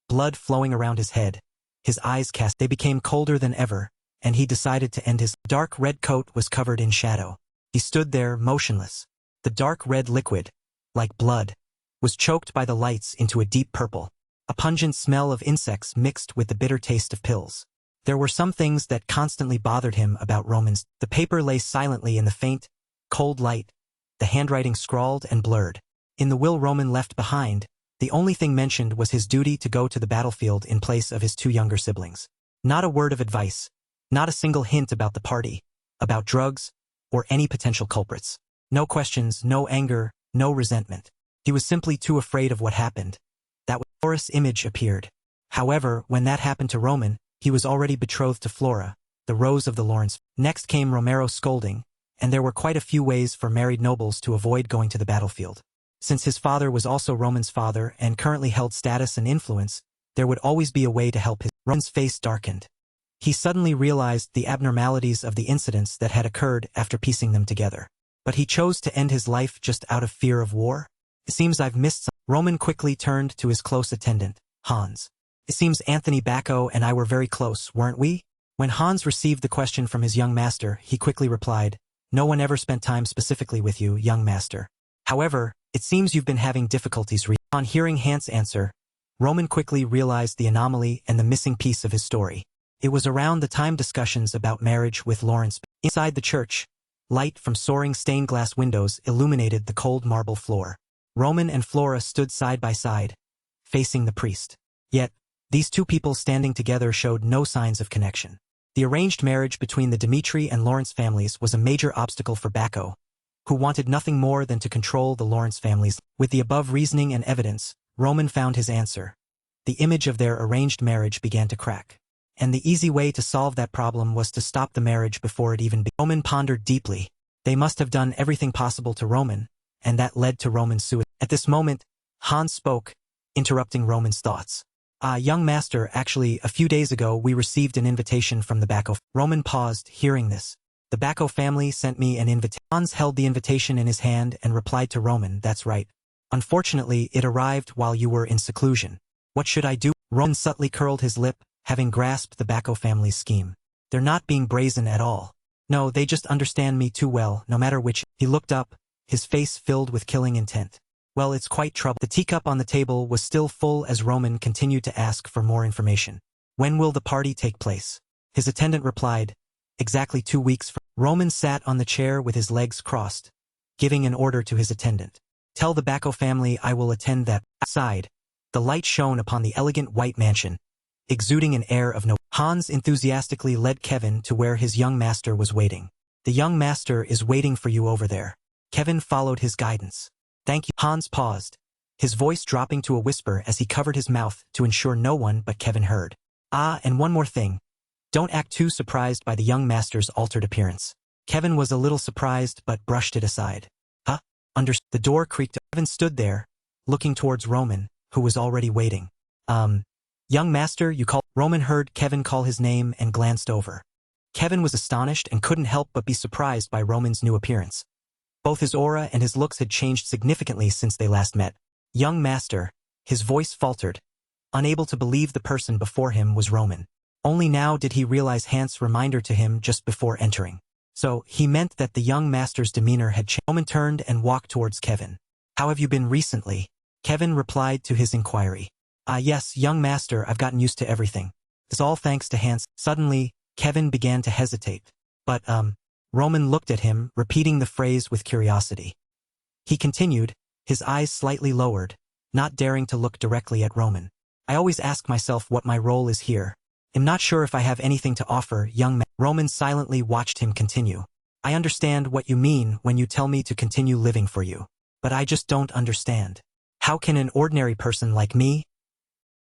blood flowing around his head, his eyes cast. They became colder than ever, and he decided to end his. Dark red coat was covered in shadow. He stood there, motionless. The dark red liquid, like blood, was choked by the lights into a deep purple. A pungent smell of insects mixed with the bitter taste of pills. There were some things that constantly bothered him about Roman's. The paper lay silently in the faint, cold light, the handwriting scrawled and blurred. In the will Roman left behind, the only thing mentioned was his duty to go to the battlefield in place of his two younger siblings. Not a word of advice, not a single hint about the party, about drugs, or any potential culprits. No questions, no anger, no resentment. He was simply too afraid of what happened. That Flora's image appeared. However, when that happened to Roman, he was already betrothed to Flora, the rose of the Lawrence. Next came Romero's scolding, and there were quite a few ways for married nobles to avoid going to the battlefield. Since his father was also Roman's father and currently held status and influence, there would always be a way to help his. Roman's face darkened. He suddenly realized the abnormalities of the incidents that had occurred after piecing them together. But he chose to end his life just out of fear of war? It seems I've missed some. Roman quickly turned to his close attendant, Hans. It seems Anthony Bacco and I were very close, weren't we? When Hans received the question from his young master, he quickly replied, No one ever spent time specifically with you, young master. However, it seems you've been having difficulties On hearing Hans' answer, Roman quickly realized the anomaly and the missing piece of his story. It was around the time discussions about marriage with Lawrence. Inside the church, light from soaring stained glass windows illuminated the cold marble floor. Roman and Flora stood side by side, facing the priest. Yet, these two people standing together showed no signs of connection. The arranged marriage between the Dimitri and Lawrence families was a major obstacle for Bacco, who wanted nothing more than to control the Lawrence families. With the above reasoning and evidence, Roman found his answer. The image of their arranged marriage began to crack. And the easy way to solve that problem was to stop the marriage before it even began. Roman pondered deeply. They must have done everything possible to Roman, and that led to Roman's suicide. At this moment, Hans spoke, interrupting Roman's thoughts. Young master, actually, a few days ago we received an invitation from the Bacco. Roman paused, hearing this. The Bacco family sent me an invitation. Hans held the invitation in his hand and replied to Roman, that's right. Unfortunately, it arrived while you were in seclusion. What should I do? Roman subtly curled his lip, having grasped the Bacco family's scheme. They're not being brazen at all. No, they just understand me too well, no matter which. He looked up, his face filled with killing intent. Well, it's quite trouble. The teacup on the table was still full as Roman continued to ask for more information. When will the party take place? His attendant replied, exactly 2 weeks from. Roman sat on the chair with his legs crossed, giving an order to his attendant. Tell the Bacco family I will attend that. Outside, the light shone upon the elegant white mansion, exuding an air of no. Hans enthusiastically led Kevin to where his young master was waiting. The young master is waiting for you over there. Kevin followed his guidance. Thank you. Hans paused, his voice dropping to a whisper as he covered his mouth to ensure no one but Kevin heard. And one more thing. Don't act too surprised by the young master's altered appearance. Kevin was a little surprised but brushed it aside. The door creaked. Kevin stood there, looking towards Roman, who was already waiting. Young master, you call? Roman heard Kevin call his name and glanced over. Kevin was astonished and couldn't help but be surprised by Roman's new appearance. Both his aura and his looks had changed significantly since they last met. Young master, his voice faltered, unable to believe the person before him was Roman. Only now did he realize Hans' reminder to him just before entering. So, he meant that the young master's demeanor had changed. Roman turned and walked towards Kevin. How have you been recently? Kevin replied to his inquiry. Yes, young master, I've gotten used to everything. It's all thanks to Hans. Suddenly, Kevin began to hesitate. But, Roman looked at him, repeating the phrase with curiosity. He continued, his eyes slightly lowered, not daring to look directly at Roman. I always ask myself what my role is here. I'm not sure if I have anything to offer, young man. Roman silently watched him continue. I understand what you mean when you tell me to continue living for you. But I just don't understand. How can an ordinary person like me?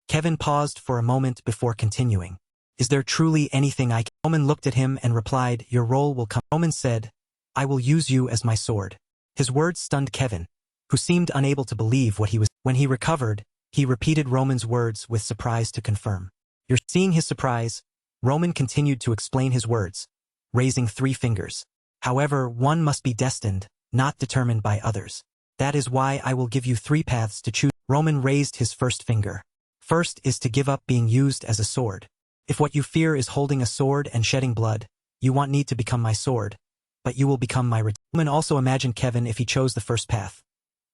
Kevin paused for a moment before continuing. Is there truly anything I can? Roman looked at him and replied, your role will come. Roman said, I will use you as my sword. His words stunned Kevin, who seemed unable to believe what he was. When he recovered, he repeated Roman's words with surprise to confirm. You're seeing his surprise. Roman continued to explain his words, raising 3 fingers. However, one must be destined, not determined by others. That is why I will give you 3 paths to choose. Roman raised his first finger. First is to give up being used as a sword. If what you fear is holding a sword and shedding blood, you want need to become my sword, but you will become my Roman also imagined Kevin if he chose the first path.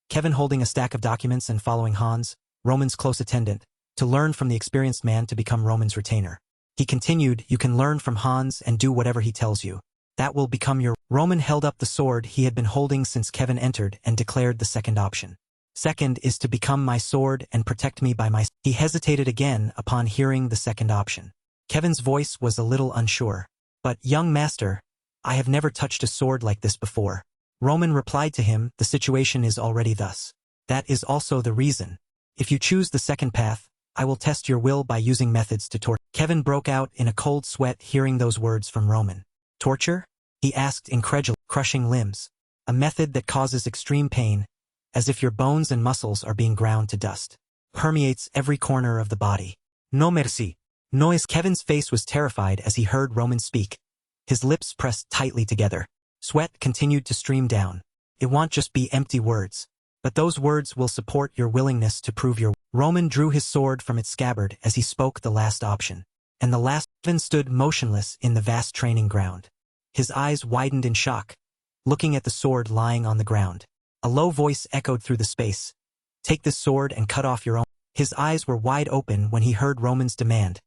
Kevin holding a stack of documents and following Hans, Roman's close attendant, to learn from the experienced man to become Roman's retainer. He continued, you can learn from Hans and do whatever he tells you. That will become your. Roman held up the sword he had been holding since Kevin entered and declared the second option. Second is to become my sword and protect me by my. He hesitated again upon hearing the second option. Kevin's voice was a little unsure. But, young master, I have never touched a sword like this before. Roman replied to him, the situation is already thus. That is also the reason. If you choose the second path, I will test your will by using methods to torture. Kevin broke out in a cold sweat hearing those words from Roman. Torture? He asked incredulous, crushing limbs. A method that causes extreme pain, as if your bones and muscles are being ground to dust. Permeates every corner of the body. No merci. Noise. Kevin's face was terrified as he heard Roman speak. His lips pressed tightly together. Sweat continued to stream down. It won't just be empty words. But those words will support your willingness to prove your. Roman drew his sword from its scabbard as he spoke the last option. And the last. Kevin stood motionless in the vast training ground. His eyes widened in shock, looking at the sword lying on the ground. A low voice echoed through the space. Take this sword and cut off your own. His eyes were wide open when he heard Roman's demand.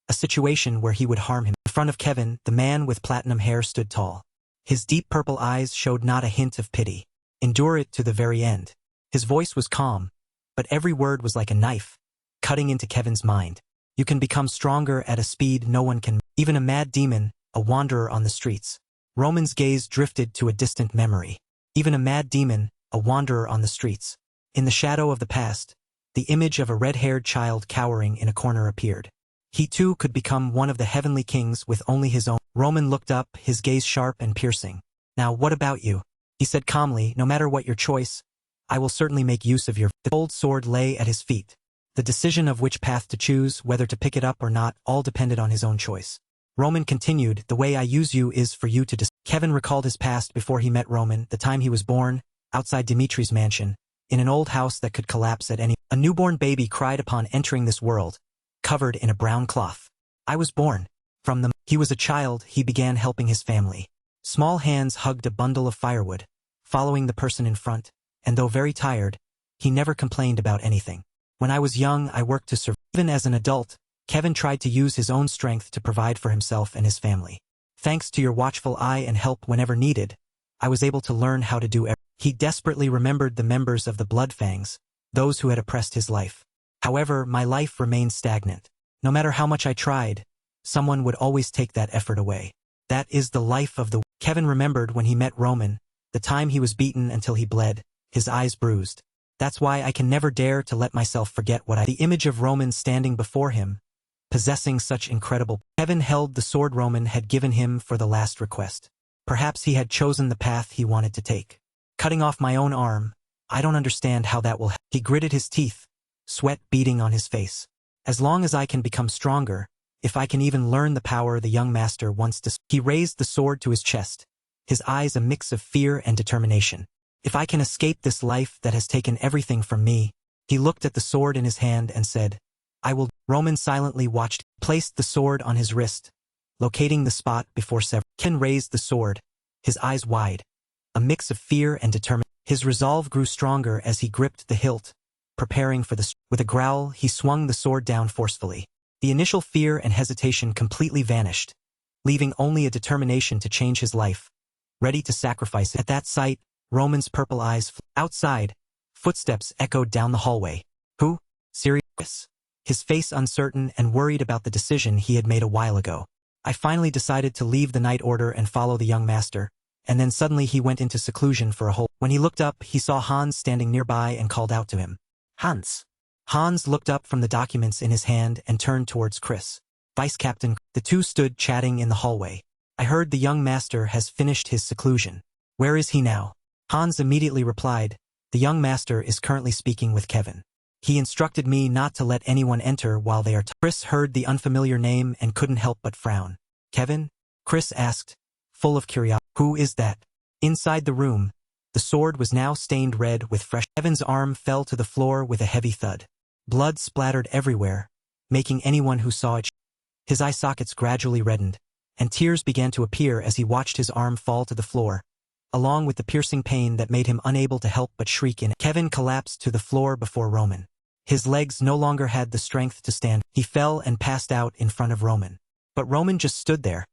A situation where he would harm him. In front of Kevin, the man with platinum hair stood tall. His deep purple eyes showed not a hint of pity. Endure it to the very end. His voice was calm, but every word was like a knife, cutting into Kevin's mind. You can become stronger at a speed no one can. Even a mad demon, a wanderer on the streets. Roman's gaze drifted to a distant memory. Even a mad demon, a wanderer on the streets. In the shadow of the past, the image of a red-haired child cowering in a corner appeared. He too could become one of the heavenly kings with only his own. Roman looked up, his gaze sharp and piercing. Now what about you? He said calmly, no matter what your choice, I will certainly make use of your. The old sword lay at his feet. The decision of which path to choose, whether to pick it up or not, all depended on his own choice. Roman continued, the way I use you is for you to Kevin recalled his past before he met Roman, the time he was born, outside Dimitri's mansion, in an old house that could collapse at any. A newborn baby cried upon entering this world, covered in a brown cloth. I was born. From the he was a child, he began helping his family. Small hands hugged a bundle of firewood, following the person in front, and though very tired, he never complained about anything. When I was young, I worked to survive. Even as an adult, Kevin tried to use his own strength to provide for himself and his family. Thanks to your watchful eye and help whenever needed, I was able to learn how to do everything. He desperately remembered the members of the Bloodfangs, those who had oppressed his life. However, my life remained stagnant. No matter how much I tried, someone would always take that effort away. That is the life of the. Kevin remembered when he met Roman, the time he was beaten until he bled, his eyes bruised. That's why I can never dare to let myself forget what the image of Roman standing before him, possessing such incredible. Kevin held the sword Roman had given him for the last request. Perhaps he had chosen the path he wanted to take. Cutting off my own arm, I don't understand how that will help. He gritted his teeth, sweat beading on his face. As long as I can become stronger, if I can even learn the power the young master wants to. He raised the sword to his chest, his eyes a mix of fear and determination. If I can escape this life that has taken everything from me. He looked at the sword in his hand and said, I will. Roman silently watched, placed the sword on his wrist, locating the spot before several. Ken raised the sword, his eyes wide, a mix of fear and determination. His resolve grew stronger as he gripped the hilt, preparing for the. With a growl, he swung the sword down forcefully. The initial fear and hesitation completely vanished, leaving only a determination to change his life, ready to sacrifice it. At that sight, Roman's purple eyes. Outside, footsteps echoed down the hallway. Who? Serious? His face uncertain and worried about the decision he had made a while ago. I finally decided to leave the night order and follow the young master, and then suddenly he went into seclusion for a whole. When he looked up, he saw Hans standing nearby and called out to him. Hans. Hans looked up from the documents in his hand and turned towards Chris. Vice Captain. The two stood chatting in the hallway. I heard the young master has finished his seclusion. Where is he now? Hans immediately replied, the young master is currently speaking with Kevin. He instructed me not to let anyone enter while they are. Chris heard the unfamiliar name and couldn't help but frown. Kevin? Chris asked, full of curiosity. Who is that? Inside the room, the sword was now stained red with fresh. Kevin's arm fell to the floor with a heavy thud. Blood splattered everywhere, making anyone who saw it. His eye sockets gradually reddened, and tears began to appear as he watched his arm fall to the floor, along with the piercing pain that made him unable to help but shriek in it. Kevin collapsed to the floor before Roman. His legs no longer had the strength to stand. He fell and passed out in front of Roman. But Roman just stood there,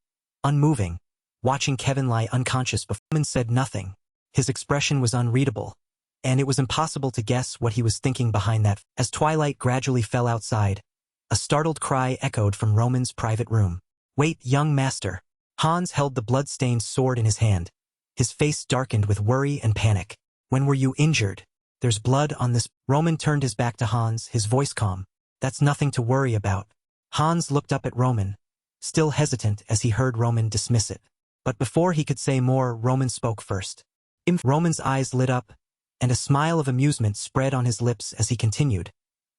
unmoving, watching Kevin lie unconscious before. Roman said nothing. His expression was unreadable, and it was impossible to guess what he was thinking behind that. As twilight gradually fell outside, a startled cry echoed from Roman's private room. Wait, young master. Hans held the blood-stained sword in his hand. His face darkened with worry and panic. When were you injured? There's blood on this. Roman turned his back to Hans, his voice calm. That's nothing to worry about. Hans looked up at Roman, still hesitant as he heard Roman dismiss it. But before he could say more, Roman spoke first. Roman's eyes lit up, and a smile of amusement spread on his lips as he continued.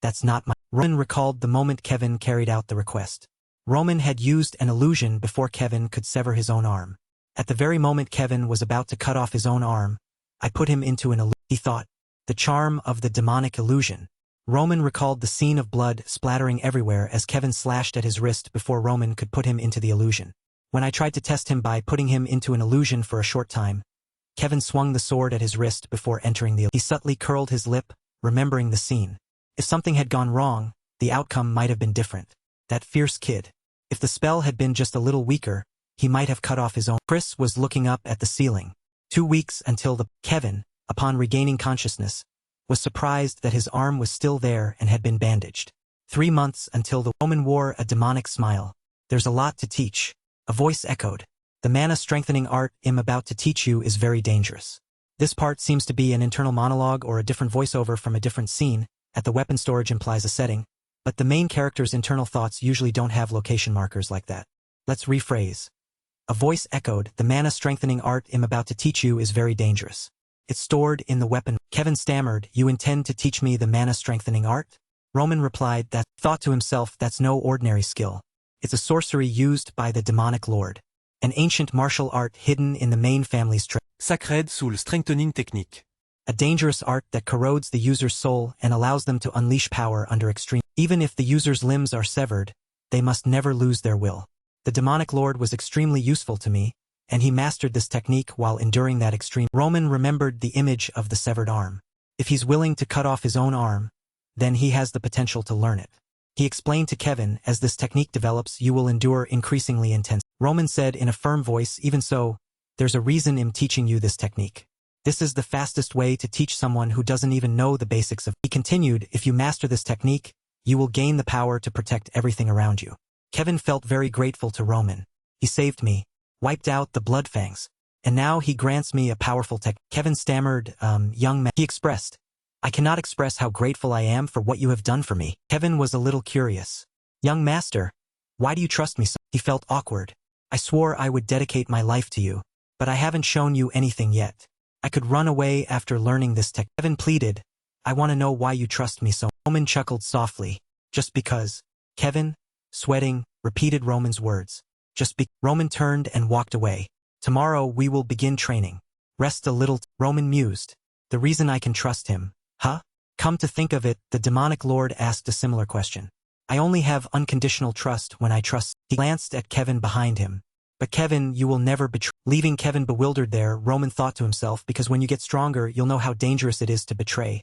That's not my. Roman recalled the moment Kevin carried out the request. Roman had used an illusion before Kevin could sever his own arm. At the very moment Kevin was about to cut off his own arm, I put him into an illusion. He thought. The charm of the demonic illusion. Roman recalled the scene of blood splattering everywhere as Kevin slashed at his wrist before Roman could put him into the illusion. When I tried to test him by putting him into an illusion for a short time, Kevin swung the sword at his wrist before entering the... He subtly curled his lip, remembering the scene. If something had gone wrong, the outcome might have been different. That fierce kid. If the spell had been just a little weaker, he might have cut off his own. Chris was looking up at the ceiling. 2 weeks until the... Kevin, upon regaining consciousness, was surprised that his arm was still there and had been bandaged. 3 months until the... Roman wore a demonic smile. There's a lot to teach. A voice echoed. The mana-strengthening art I'm about to teach you is very dangerous. This part seems to be an internal monologue or a different voiceover from a different scene. At the weapon storage implies a setting, but the main character's internal thoughts usually don't have location markers like that. Let's rephrase. A voice echoed, the mana-strengthening art I'm about to teach you is very dangerous. It's stored in the weapon. Kevin stammered, you intend to teach me the mana-strengthening art? Roman replied that, thought to himself, that's no ordinary skill. It's a sorcery used by the demonic lord. An ancient martial art hidden in the main family's Sacred sous le strengthening technique. A dangerous art that corrodes the user's soul and allows them to unleash power under extreme. Even if the user's limbs are severed, they must never lose their will. The demonic lord was extremely useful to me, and he mastered this technique while enduring that extreme. Roman remembered the image of the severed arm. If he's willing to cut off his own arm, then he has the potential to learn it. He explained to Kevin, as this technique develops, you will endure increasingly intense. Roman said in a firm voice, even so, there's a reason I'm teaching you this technique. This is the fastest way to teach someone who doesn't even know the basics of. He continued, if you master this technique, you will gain the power to protect everything around you. Kevin felt very grateful to Roman. He saved me, wiped out the blood fangs, and now he grants me a powerful tech. Kevin stammered, young man. He expressed, I cannot express how grateful I am for what you have done for me. Kevin was a little curious. Young master, why do you trust me so? He felt awkward. I swore I would dedicate my life to you, but I haven't shown you anything yet. I could run away after learning this tech. Kevin pleaded, I want to know why you trust me so. Roman chuckled softly. Just because. Kevin, sweating, repeated Roman's words. Roman turned and walked away. Tomorrow we will begin training. Rest a little. Roman mused. The reason I can trust him. Huh? Come to think of it, the demonic lord asked a similar question. I only have unconditional trust when I trust. He glanced at Kevin behind him. But Kevin, you will never betray. Leaving Kevin bewildered there, Roman thought to himself, because when you get stronger, you'll know how dangerous it is to betray.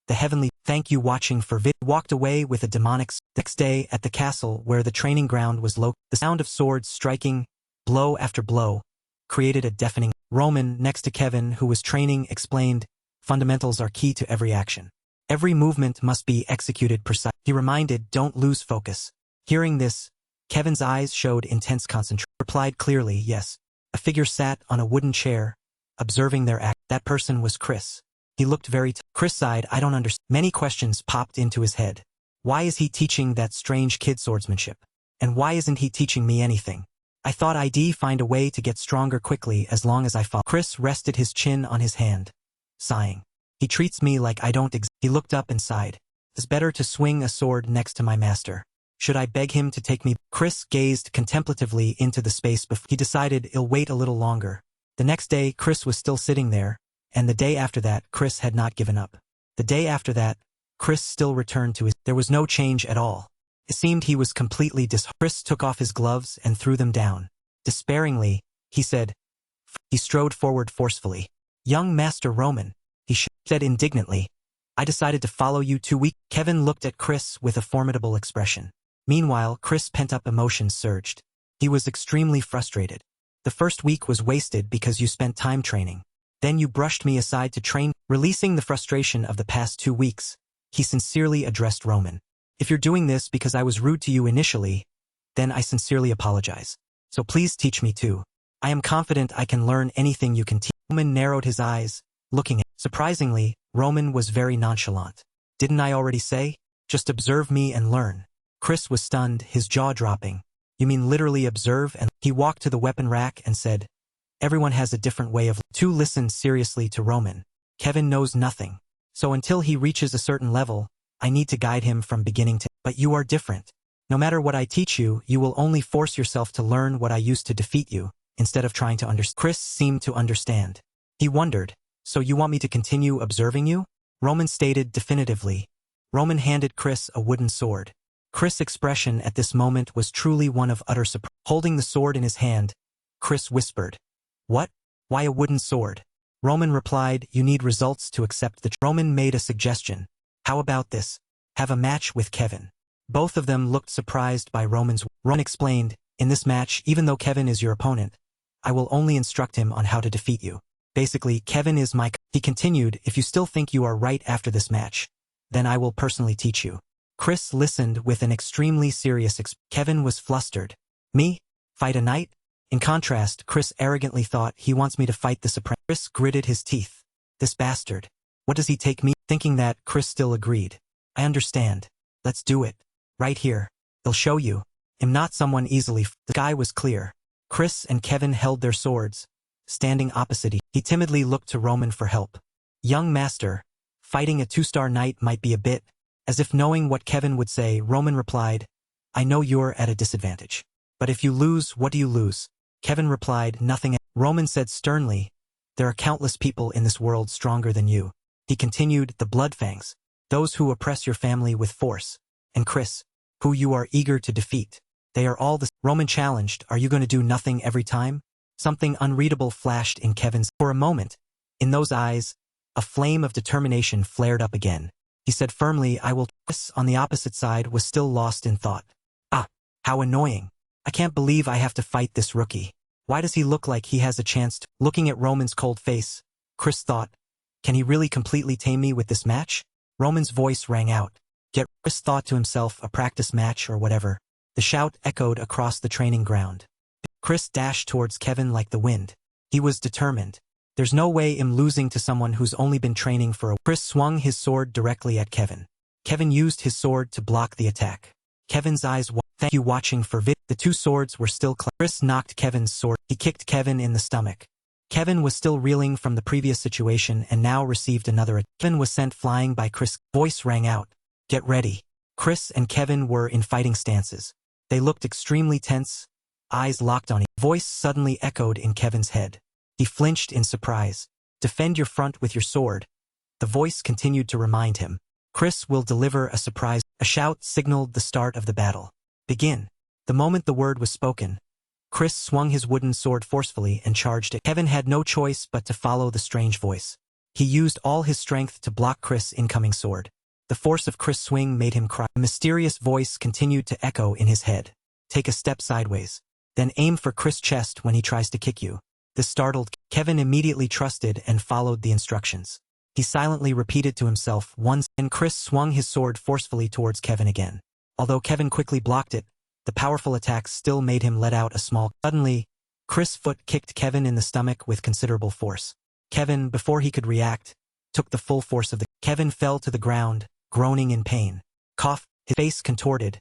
The heavenly, thank you watching for vid. Walked away with a demonic. Next day, at the castle where the training ground was located, the sound of swords striking, blow after blow, created a deafening. Roman, next to Kevin, who was training, explained, fundamentals are key to every action. Every movement must be executed precisely. He reminded, don't lose focus. Hearing this, Kevin's eyes showed intense concentration. Replied clearly, yes. A figure sat on a wooden chair, observing their act. That person was Chris. He looked very Chris sighed, I don't understand. Many questions popped into his head. Why is he teaching that strange kid swordsmanship? And why isn't he teaching me anything? I thought I'd find a way to get stronger quickly as long as I fought. Chris rested his chin on his hand, sighing. He treats me like I don't exist. He looked up and sighed. It's better to swing a sword next to my master. Should I beg him to take me? Chris gazed contemplatively into the space before he decided he'll wait a little longer. The next day, Chris was still sitting there, and the day after that, Chris had not given up. The day after that, Chris still returned to his... There was no change at all. It seemed he was completely Chris took off his gloves and threw them down. Despairingly, he said... He strode forward forcefully. Young Master Roman, he said indignantly. I decided to follow you 2 weeks. Kevin looked at Chris with a formidable expression. Meanwhile, Chris' pent-up emotions surged. He was extremely frustrated. The first week was wasted because you spent time training. Then you brushed me aside to train. Releasing the frustration of the past 2 weeks, he sincerely addressed Roman. If you're doing this because I was rude to you initially, then I sincerely apologize. So please teach me too. I am confident I can learn anything you can teach. Roman narrowed his eyes, looking at. Surprisingly, Roman was very nonchalant. Didn't I already say? Just observe me and learn. Chris was stunned, his jaw dropping. You mean literally observe? And he walked to the weapon rack and said, everyone has a different way of... Two listened seriously to Roman. Kevin knows nothing. So until he reaches a certain level, I need to guide him from beginning to... But you are different. No matter what I teach you, you will only force yourself to learn what I used to defeat you, instead of trying to understand. Chris seemed to understand. He wondered, so you want me to continue observing you? Roman stated definitively. Roman handed Chris a wooden sword. Chris' expression at this moment was truly one of utter surprise. Holding the sword in his hand, Chris whispered, what? Why a wooden sword? Roman replied, you need results to accept the Roman made a suggestion. How about this? Have a match with Kevin. Both of them looked surprised by Roman's. Roman explained, in this match, even though Kevin is your opponent, I will only instruct him on how to defeat you. Basically, Kevin is my. He continued, if you still think you are right after this match, then I will personally teach you. Chris listened with an extremely serious Kevin was flustered. Me? Fight a knight? In contrast, Chris arrogantly thought, he wants me to fight the supreme. Chris gritted his teeth. This bastard. What does he take me? Thinking that, Chris still agreed. I understand. Let's do it. Right here. They'll show you. I'm not someone easily. The sky was clear. Chris and Kevin held their swords, standing opposite each. He timidly looked to Roman for help. Young master, fighting a 2-star knight might be a bit. As if knowing what Kevin would say, Roman replied, I know you're at a disadvantage. But if you lose, what do you lose? Kevin replied, nothing. Roman said sternly, there are countless people in this world stronger than you. He continued, the Bloodfangs, those who oppress your family with force, and Chris, who you are eager to defeat. They are all the. Roman challenged, are you going to do nothing every time? Something unreadable flashed in Kevin's. For a moment, in those eyes, a flame of determination flared up again. He said firmly, I will. Chris, on the opposite side, was still lost in thought. Ah, how annoying. I can't believe I have to fight this rookie. Why does he look like he has a chance to? Looking at Roman's cold face, Chris thought, can he really completely tame me with this match? Roman's voice rang out. Yet Chris thought to himself, a practice match or whatever. The shout echoed across the training ground. Chris dashed towards Kevin like the wind. He was determined. There's no way I'm losing to someone who's only been training for a. Chris swung his sword directly at Kevin. Kevin used his sword to block the attack. Kevin's eyes. Thank you watching for vid. The two swords were still. Chris knocked Kevin's sword. He kicked Kevin in the stomach. Kevin was still reeling from the previous situation and now received another. Kevin was sent flying by Chris. Voice rang out. Get ready. Chris and Kevin were in fighting stances. They looked extremely tense, eyes locked on each. Voice suddenly echoed in Kevin's head. He flinched in surprise. Defend your front with your sword. The voice continued to remind him. Chris will deliver a surprise. A shout signaled the start of the battle. Begin. The moment the word was spoken, Chris swung his wooden sword forcefully and charged it. Kevin had no choice but to follow the strange voice. He used all his strength to block Chris' incoming sword. The force of Chris' swing made him cry. The mysterious voice continued to echo in his head. Take a step sideways. Then aim for Chris' chest when he tries to kick you. This startled. Kevin immediately trusted and followed the instructions. He silently repeated to himself once, and Chris swung his sword forcefully towards Kevin again. Although Kevin quickly blocked it, the powerful attack still made him let out a small. Suddenly, Chris' foot kicked Kevin in the stomach with considerable force. Kevin, before he could react, took the full force of the. Kevin fell to the ground, groaning in pain. Cough, his face contorted,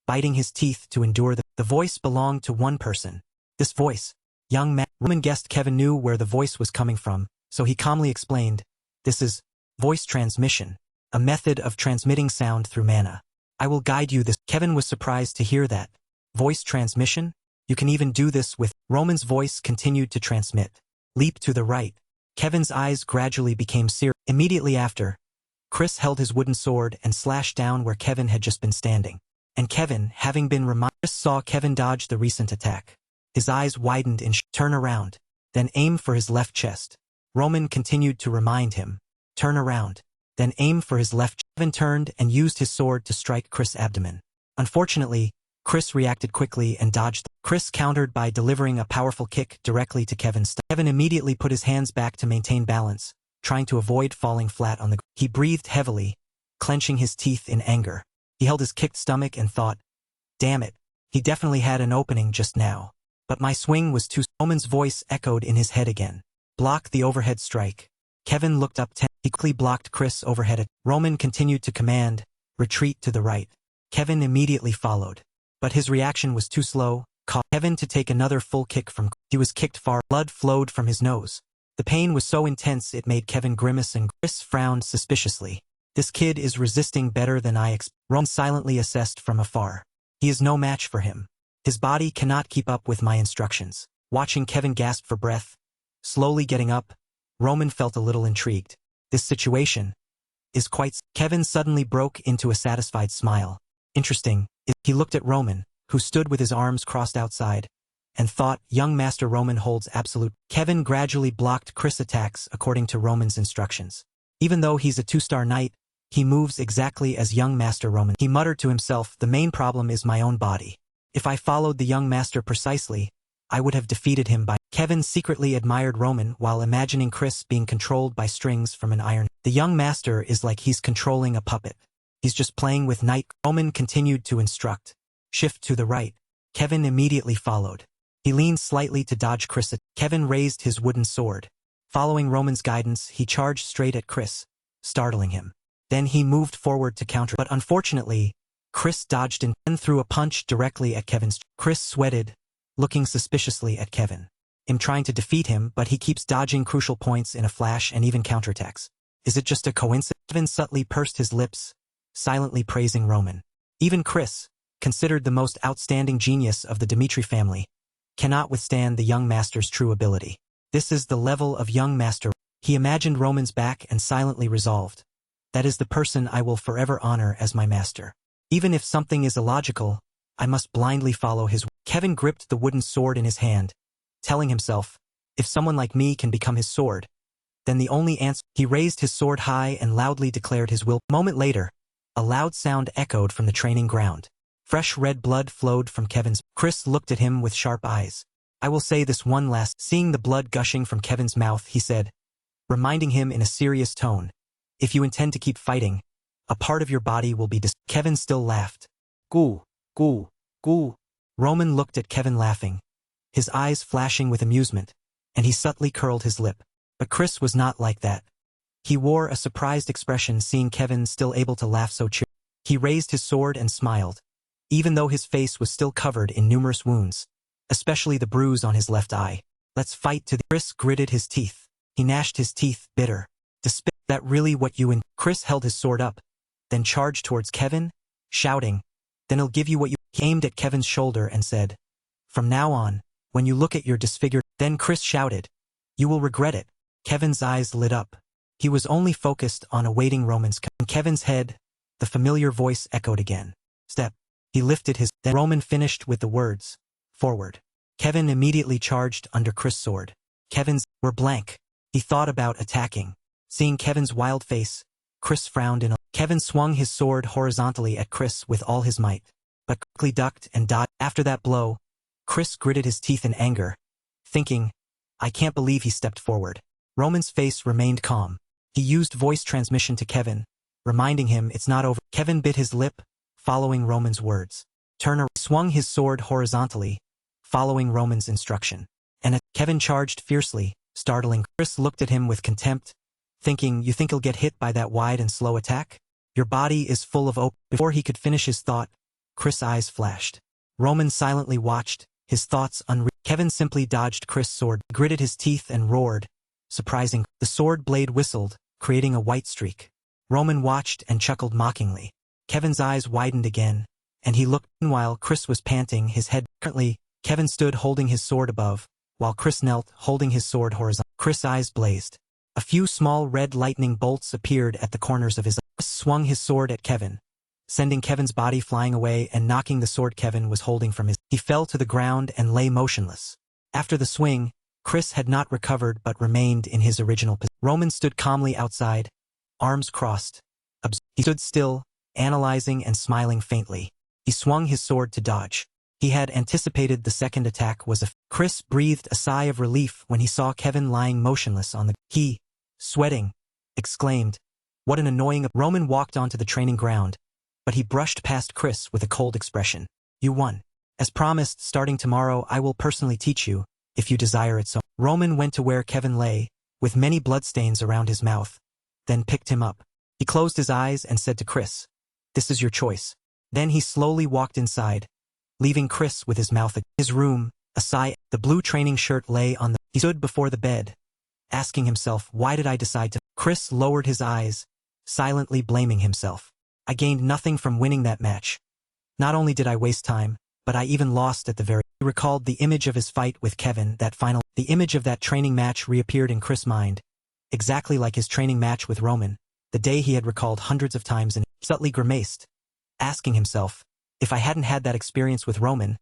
biting his teeth to endure the voice belonged to one person. This voice, young man. Roman guessed Kevin knew where the voice was coming from, so he calmly explained, this is voice transmission, a method of transmitting sound through mana. I will guide you this. Kevin was surprised to hear that. Voice transmission? You can even do this with. Roman's voice continued to transmit. Leap to the right. Kevin's eyes gradually became serious. Immediately after, Chris held his wooden sword and slashed down where Kevin had just been standing. And Kevin, having been reminded, Chris saw Kevin dodge the recent attack. His eyes widened in turn around, then aim for his left chest. Roman continued to remind him. Turn around, then aim for his left. Kevin turned and used his sword to strike Chris' abdomen. Unfortunately, Chris reacted quickly and dodged. Chris countered by delivering a powerful kick directly to Kevin's stomach. Kevin immediately put his hands back to maintain balance, trying to avoid falling flat on the ground. He breathed heavily, clenching his teeth in anger. He held his kicked stomach and thought, damn it, he definitely had an opening just now. But my swing was too. Roman's voice echoed in his head again. Block the overhead strike. Kevin looked up. He quickly blocked Chris' overhead. Roman continued to command, retreat to the right. Kevin immediately followed. But his reaction was too slow, caused Kevin to take another full kick from. He was kicked far. Blood flowed from his nose. The pain was so intense it made Kevin grimace and Chris frowned suspiciously. This kid is resisting better than I expected. Roman silently assessed from afar. He is no match for him. His body cannot keep up with my instructions. Watching Kevin gasp for breath, slowly getting up, Roman felt a little intrigued. This situation is quite. Kevin suddenly broke into a satisfied smile. Interesting. He looked at Roman, who stood with his arms crossed outside, and thought young Master Roman holds absolute. Kevin gradually blocked Chris' attacks according to Roman's instructions. Even though he's a 2-star knight, he moves exactly as young Master Roman. He muttered to himself, the main problem is my own body. If I followed the young master precisely, I would have defeated him by. Kevin secretly admired Roman while imagining Chris being controlled by strings from an iron. The young master is like he's controlling a puppet. He's just playing with knight. Roman continued to instruct. Shift to the right. Kevin immediately followed. He leaned slightly to dodge Chris. Kevin raised his wooden sword. Following Roman's guidance, he charged straight at Chris, startling him. Then he moved forward to counter, but unfortunately, Chris dodged and threw a punch directly at Kevin's. Chris sweated, looking suspiciously at Kevin. I'm trying to defeat him, but he keeps dodging crucial points in a flash and even counterattacks. Is it just a coincidence? Kevin subtly pursed his lips, silently praising Roman. Even Chris, considered the most outstanding genius of the Dimitri family, cannot withstand the young master's true ability. This is the level of young master. He imagined Roman's back and silently resolved. That is the person I will forever honor as my master. Even if something is illogical, I must blindly follow his. Kevin gripped the wooden sword in his hand, telling himself, if someone like me can become his sword, then the only answer. He raised his sword high and loudly declared his will. A moment later, a loud sound echoed from the training ground. Fresh red blood flowed from Kevin's. Chris looked at him with sharp eyes. I will say this one last. Seeing the blood gushing from Kevin's mouth, he said, reminding him in a serious tone, if you intend to keep fighting, a part of your body will be Kevin still laughed. Goo, goo, goo. Roman looked at Kevin laughing, his eyes flashing with amusement, and he subtly curled his lip. But Chris was not like that. He wore a surprised expression seeing Kevin still able to laugh so cheerfully. He raised his sword and smiled, even though his face was still covered in numerous wounds, especially the bruise on his left eye. Let's fight to the. Chris gritted his teeth. He gnashed his teeth, bitter. That really what you and. Chris held his sword up, then charged towards Kevin, shouting, then I'll give you what you. He aimed at Kevin's shoulder and said, from now on, when you look at your disfigured. Then Chris shouted, you will regret it. Kevin's eyes lit up. He was only focused on awaiting Roman's. In Kevin's head, the familiar voice echoed again. Step. He lifted his. Then Roman finished with the words, forward. Kevin immediately charged under Chris' sword. Kevin's were blank. He thought about attacking. Seeing Kevin's wild face, Chris frowned in a. Kevin swung his sword horizontally at Chris with all his might, but quickly ducked and dodged. After that blow, Chris gritted his teeth in anger, thinking, I can't believe he stepped forward. Roman's face remained calm. He used voice transmission to Kevin, reminding him it's not over. Kevin bit his lip, following Roman's words. Turner swung his sword horizontally, following Roman's instruction. And Kevin charged fiercely, startling. Chris looked at him with contempt, thinking, you think he'll get hit by that wide and slow attack? Your body is full of open. Before he could finish his thought, Chris' eyes flashed. Roman silently watched, his thoughts unreal. Kevin simply dodged Chris' sword, gritted his teeth and roared, surprising. The sword blade whistled, creating a white streak. Roman watched and chuckled mockingly. Kevin's eyes widened again, and he looked. Meanwhile, Chris was panting, his head. Currently, Kevin stood holding his sword above, while Chris knelt, holding his sword horizontally. Chris' eyes blazed. A few small red lightning bolts appeared at the corners of his eyes. Chris swung his sword at Kevin, sending Kevin's body flying away and knocking the sword Kevin was holding from his. He fell to the ground and lay motionless. After the swing, Chris had not recovered but remained in his original position. Roman stood calmly outside, arms crossed. He stood still, analyzing and smiling faintly. He swung his sword to dodge. He had anticipated the second attack was a. Chris breathed a sigh of relief when he saw Kevin lying motionless on the. He, sweating, exclaimed, what an annoying. Roman walked onto the training ground, but he brushed past Chris with a cold expression. You won. As promised, starting tomorrow I will personally teach you, if you desire it so. Roman went to where Kevin lay, with many bloodstains around his mouth, then picked him up. He closed his eyes and said to Chris, this is your choice. Then he slowly walked inside, leaving Chris with his mouth. His room, a sigh. The blue training shirt lay on the. He stood before the bed, asking himself, why did I decide to. Chris lowered his eyes, silently blaming himself. I gained nothing from winning that match. Not only did I waste time, but I even lost at the very. He recalled the image of his fight with Kevin, that final. The image of that training match reappeared in Chris' mind, exactly like his training match with Roman, the day he had recalled hundreds of times, and subtly grimaced, asking himself, if I hadn't had that experience with Roman,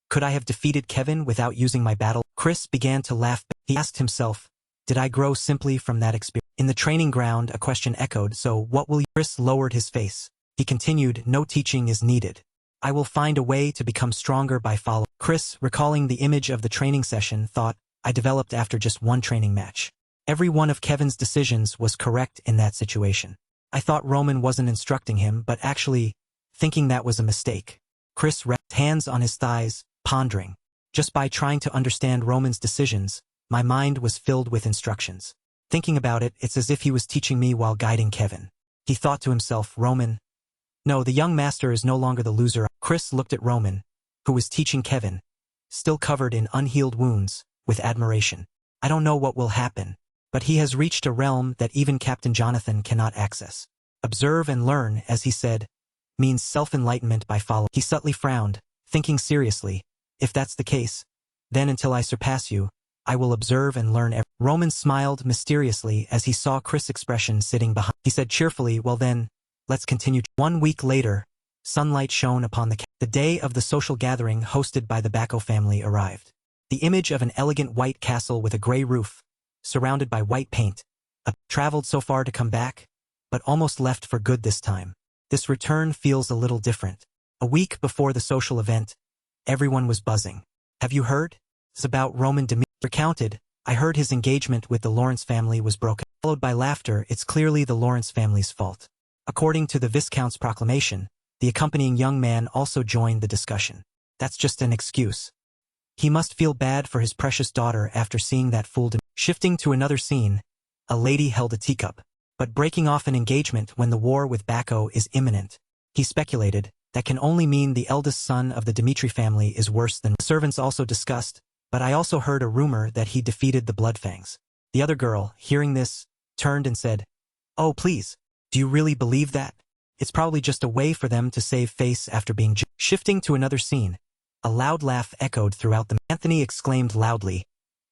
Could I have defeated Kevin without using my battle? Chris began to laugh. He asked himself, did I grow simply from that experience? In the training ground, a question echoed, so what will you? Chris lowered his face. He continued, no teaching is needed. I will find a way to become stronger by following. Chris, recalling the image of the training session, thought, I developed after just one training match. Every one of Kevin's decisions was correct in that situation. I thought Roman wasn't instructing him, but actually, thinking that was a mistake. Chris rested hands on his thighs, pondering. Just by trying to understand Roman's decisions, my mind was filled with instructions. Thinking about it, it's as if he was teaching me while guiding Kevin. He thought to himself, Roman. No, the young master is no longer the loser. Chris looked at Roman, who was teaching Kevin, still covered in unhealed wounds, with admiration. I don't know what will happen, but he has reached a realm that even Captain Jonathan cannot access. Observe and learn, as he said, means self-enlightenment by following. He subtly frowned, thinking seriously, if that's the case, then until I surpass you, I will observe and learn. Roman smiled mysteriously as he saw Chris' expression sitting behind. He said cheerfully, well then, let's continue. 1 week later, sunlight shone upon the day of the social gathering hosted by the Bacco family arrived. The image of an elegant white castle with a gray roof, surrounded by white paint, traveled so far to come back, but almost left for good this time. This return feels a little different. A week before the social event, everyone was buzzing. Have you heard? It's about Roman Dimitri. Recounted, I heard his engagement with the Lawrence family was broken. Followed by laughter, it's clearly the Lawrence family's fault. According to the Viscount's proclamation, the accompanying young man also joined the discussion. That's just an excuse. He must feel bad for his precious daughter after seeing that fool. Shifting to another scene, a lady held a teacup, but breaking off an engagement when the war with Bacco is imminent. He speculated, that can only mean the eldest son of the Dimitri family is worse than. Servants also discussed, but I also heard a rumor that he defeated the Bloodfangs. The other girl, hearing this, turned and said, oh please, do you really believe that? It's probably just a way for them to save face after being Shifting to another scene, a loud laugh echoed throughout the. Anthony exclaimed loudly,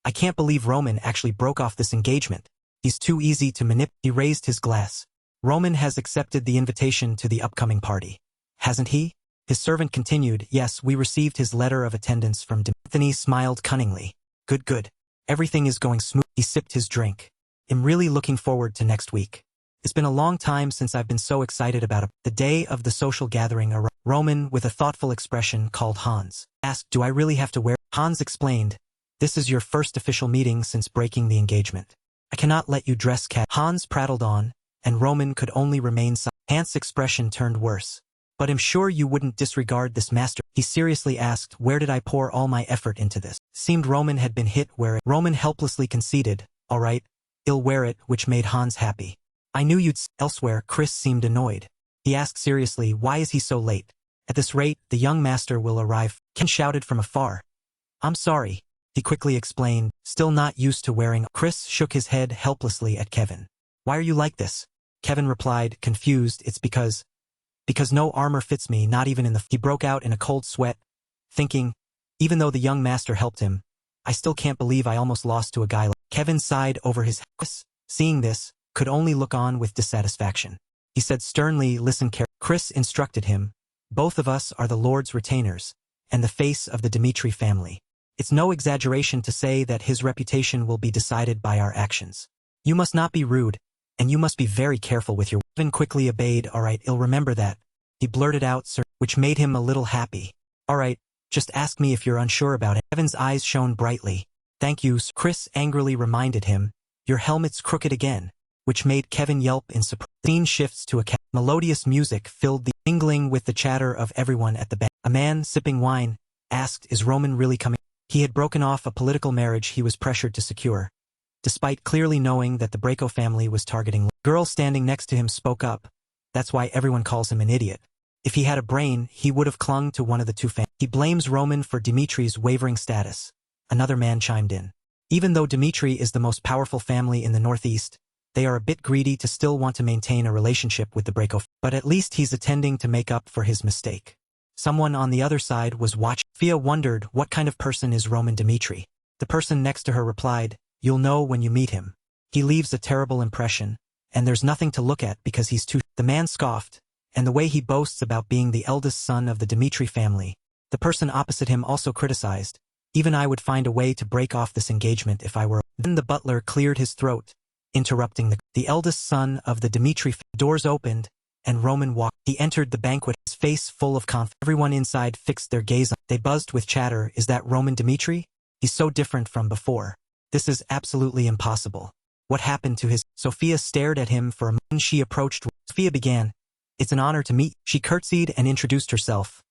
I can't believe Roman actually broke off this engagement. He's too easy to manipulate. He raised his glass. Roman has accepted the invitation to the upcoming party. Hasn't he? His servant continued, yes, we received his letter of attendance from Anthony smiled cunningly. Good, good. Everything is going smooth. He sipped his drink. I'm really looking forward to next week. It's been a long time since I've been so excited about it. The day of the social gathering arrived. Roman, with a thoughtful expression, called Hans. Asked, do I really have to wear? Hans explained, this is your first official meeting since breaking the engagement. I cannot let you dress cat. Hans prattled on, and Roman could only remain silent. Hans' expression turned worse. But I'm sure you wouldn't disregard this master. He seriously asked, where did I pour all my effort into this? Seemed Roman had been hit where it. Roman helplessly conceded, all right, I'll wear it, which made Hans happy. I knew you'd. Elsewhere, Chris seemed annoyed. He asked seriously, why is he so late? At this rate, the young master will arrive. Ken shouted from afar. I'm sorry, he quickly explained, still not used to wearing. Chris shook his head helplessly at Kevin. Why are you like this? Kevin replied, confused, it's because no armor fits me, not even in the. He broke out in a cold sweat, thinking, even though the young master helped him, I still can't believe I almost lost to a guy like. Kevin sighed over his. Chris, seeing this, could only look on with dissatisfaction. He said sternly, listen carefully. Chris instructed him, both of us are the Lord's retainers, and the face of the Dimitri family. It's no exaggeration to say that his reputation will be decided by our actions. You must not be rude, and you must be very careful with your. Kevin quickly obeyed, all right, I'll remember that. He blurted out, sir, which made him a little happy. All right, just ask me if you're unsure about it. Kevin's eyes shone brightly. Thank you, sir. Chris angrily reminded him, your helmet's crooked again, which made Kevin yelp in surprise. Scene shifts to a melodious music filled the mingling with the chatter of everyone at the bank. A man sipping wine asked, is Roman really coming? He had broken off a political marriage he was pressured to secure, despite clearly knowing that the Bacco family was targeting. Girl standing next to him spoke up. That's why everyone calls him an idiot. If he had a brain, he would have clung to one of the two families. He blames Roman for Dimitri's wavering status. Another man chimed in. Even though Dimitri is the most powerful family in the Northeast, they are a bit greedy to still want to maintain a relationship with the Bacco. But at least he's attending to make up for his mistake. Someone on the other side was watching. Fia wondered, what kind of person is Roman Dimitri? The person next to her replied, you'll know when you meet him. He leaves a terrible impression, and there's nothing to look at because he's too. The man scoffed, and the way he boasts about being the eldest son of the Dimitri family, The person opposite him also criticized. Even I would find a way to break off this engagement if I were. Then the butler cleared his throat, interrupting the eldest son of the Dimitri. Doors opened, and Roman walked. He entered the banquet, his face full of confidence. Everyone inside fixed their gaze on. They buzzed with chatter. Is that Roman Dimitri? He's so different from before. This is absolutely impossible. What happened to his? Sophia stared at him for a moment. She approached. Sophia began. It's an honor to meet. She curtsied and introduced herself.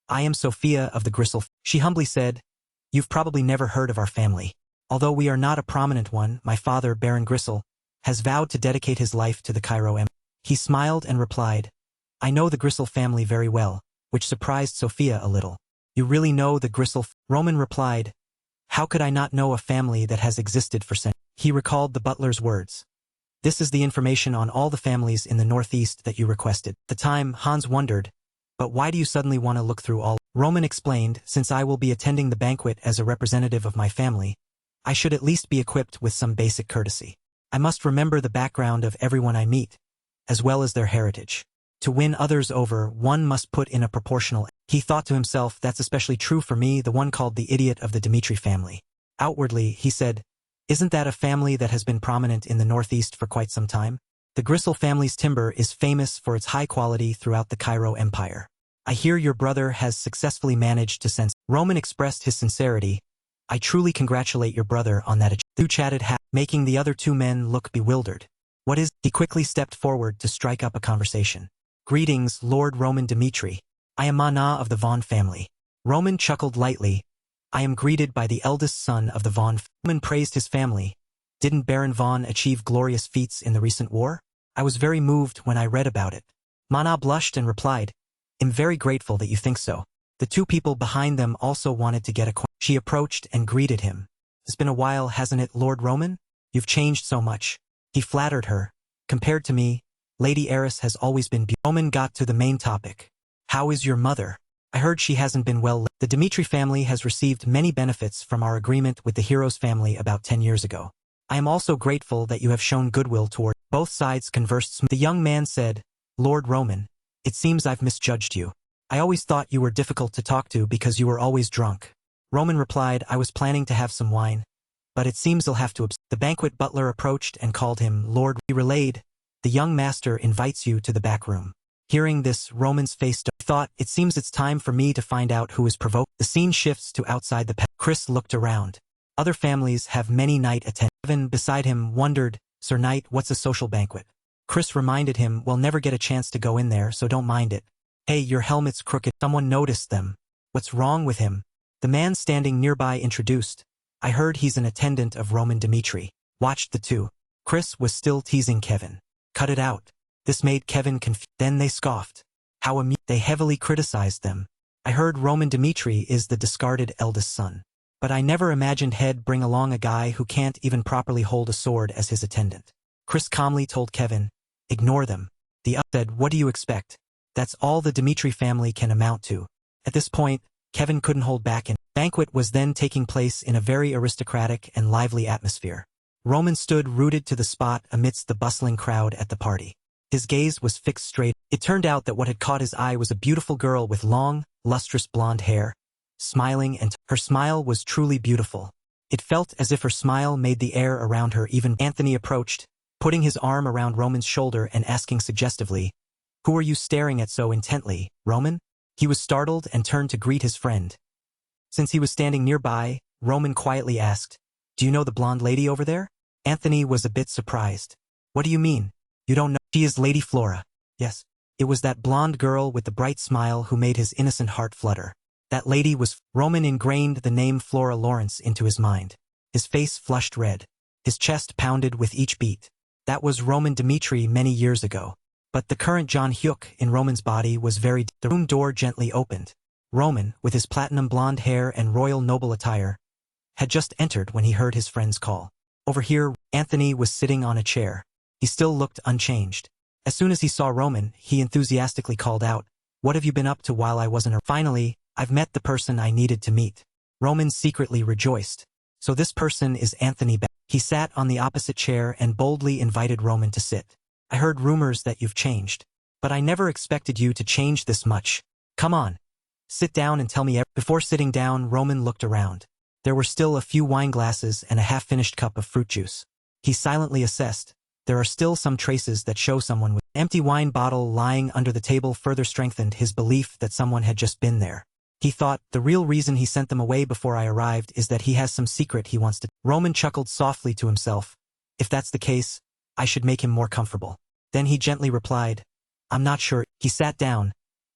I am Sophia of the Gristle. She humbly said, you've probably never heard of our family. Although we are not a prominent one, my father, Baron Gristle, has vowed to dedicate his life to the Cairo Empire. He smiled and replied, I know the Gristle family very well, which surprised Sophia a little. You really know the Gristle? Roman replied, how could I not know a family that has existed for centuries? He recalled the butler's words. This is the information on all the families in the northeast that you requested. At the time, Hans wondered, but why do you suddenly want to look through all? Roman explained, since I will be attending the banquet as a representative of my family, I should at least be equipped with some basic courtesy. I must remember the background of everyone I meet, as well as their heritage. To win others over, one must put in a proportional. He thought to himself, that's especially true for me, the one called the idiot of the Dimitri family. Outwardly, he said, isn't that a family that has been prominent in the northeast for quite some time? The Gristle family's timber is famous for its high quality throughout the Cairo Empire. I hear your brother has successfully managed to sense. Roman expressed his sincerity. I truly congratulate your brother on that. The two chatted, making the other two men look bewildered. What is? He quickly stepped forward to strike up a conversation. Greetings, Lord Roman Dimitri. I am Mana of the Von family. Roman chuckled lightly. I am greeted by the eldest son of the Von. Roman praised his family. Didn't Baron Von achieve glorious feats in the recent war? I was very moved when I read about it. Mana blushed and replied, I'm very grateful that you think so. The two people behind them also wanted to get acquainted. She approached and greeted him. It's been a while, hasn't it, Lord Roman? You've changed so much. He flattered her. Compared to me, Lady Eris has always been beautiful. Roman got to the main topic. How is your mother? I heard she hasn't been well. The Dimitri family has received many benefits from our agreement with the hero's family about 10 years ago. I am also grateful that you have shown goodwill toward. Both sides conversed. The young man said, Lord Roman, it seems I've misjudged you. I always thought you were difficult to talk to because you were always drunk. Roman replied, I was planning to have some wine, but it seems you'll have to. The banquet butler approached and called him Lord. He relayed, the young master invites you to the back room. Hearing this, Roman's face thought, it seems it's time for me to find out who is provoked. The scene shifts to outside the Chris looked around. Other families have many knight attendants. Kevin beside him wondered, Sir Knight, what's a social banquet? Chris reminded him, we'll never get a chance to go in there, so don't mind it. Hey, your helmet's crooked. Someone noticed them. What's wrong with him? The man standing nearby introduced. I heard he's an attendant of Roman Dimitri. Watched the two. Chris was still teasing Kevin. Cut it out. This made Kevin confused. Then they scoffed. How amusing. They heavily criticized them. I heard Roman Dimitri is the discarded eldest son. But I never imagined he'd bring along a guy who can't even properly hold a sword as his attendant. Chris calmly told Kevin, ignore them. The other said, what do you expect? That's all the Dimitri family can amount to. At this point, Kevin couldn't hold back. The banquet was then taking place in a very aristocratic and lively atmosphere. Roman stood rooted to the spot amidst the bustling crowd at the party. His gaze was fixed straight. It turned out that what had caught his eye was a beautiful girl with long, lustrous blonde hair, smiling, and her smile was truly beautiful. It felt as if her smile made the air around her even. Anthony approached, putting his arm around Roman's shoulder and asking suggestively, who are you staring at so intently, Roman? He was startled and turned to greet his friend. Since he was standing nearby, Roman quietly asked, do you know the blonde lady over there? Anthony was a bit surprised. What do you mean? You don't know? She is Lady Flora. Yes. It was that blonde girl with the bright smile who made his innocent heart flutter. That lady was. Roman ingrained the name Flora Lawrence into his mind. His face flushed red. His chest pounded with each beat. That was Roman Dimitri many years ago. But the current John Hyuk in Roman's body was very. The room door gently opened. Roman, with his platinum blonde hair and royal noble attire, had just entered when he heard his friend's call. Over here, Anthony was sitting on a chair. He still looked unchanged. As soon as he saw Roman, he enthusiastically called out, what have you been up to while I wasn't around? Finally, I've met the person I needed to meet. Roman secretly rejoiced. So this person is Anthony. He sat on the opposite chair and boldly invited Roman to sit. I heard rumors that you've changed. But I never expected you to change this much. Come on. Sit down and tell me Before sitting down, Roman looked around. There were still a few wine glasses and a half-finished cup of fruit juice. He silently assessed. There are still some traces that show someone with empty wine bottle lying under the table further strengthened his belief that someone had just been there. He thought, the real reason he sent them away before I arrived is that he has some secret he wants to. Roman chuckled softly to himself. If that's the case, I should make him more comfortable. Then he gently replied, I'm not sure. He sat down,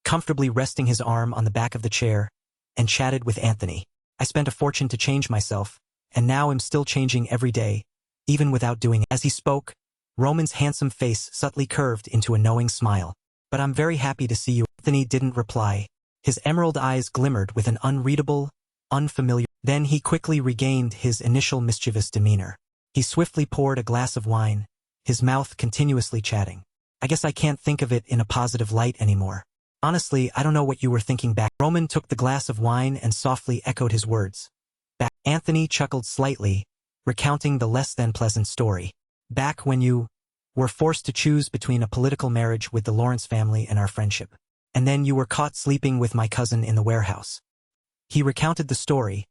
comfortably resting his arm on the back of the chair, and chatted with Anthony. I spent a fortune to change myself, and now am still changing every day, even without doing it. As he spoke, Roman's handsome face subtly curved into a knowing smile. But I'm very happy to see you. Anthony didn't reply. His emerald eyes glimmered with an unreadable, unfamiliar. Then he quickly regained his initial mischievous demeanor. He swiftly poured a glass of wine, his mouth continuously chatting. I guess I can't think of it in a positive light anymore. Honestly, I don't know what you were thinking back. Roman took the glass of wine and softly echoed his words. Back. Anthony chuckled slightly, recounting the less than pleasant story. Back when you were forced to choose between a political marriage with the Lawrence family and our friendship. And then you were caught sleeping with my cousin in the warehouse. He recounted the story,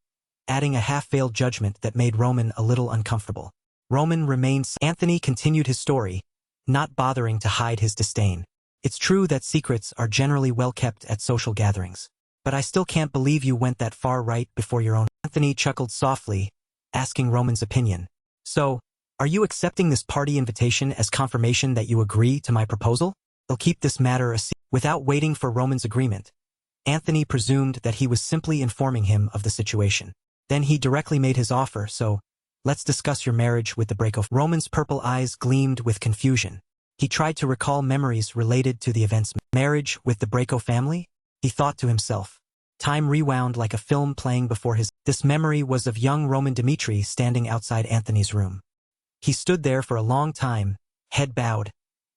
adding a half-veiled judgment that made Roman a little uncomfortable. Roman remained. Anthony continued his story, not bothering to hide his disdain. It's true that secrets are generally well kept at social gatherings. But I still can't believe you went that far right before your own. Anthony chuckled softly, asking Roman's opinion. So, are you accepting this party invitation as confirmation that you agree to my proposal? I'll keep this matter a secret. Without waiting for Roman's agreement, Anthony presumed that he was simply informing him of the situation. Then he directly made his offer, so, let's discuss your marriage with the Braco. Roman's purple eyes gleamed with confusion. He tried to recall memories related to the events. Marriage with the Braco family? He thought to himself. Time rewound like a film playing before his. This memory was of young Roman Dmitri standing outside Anthony's room. He stood there for a long time, head bowed,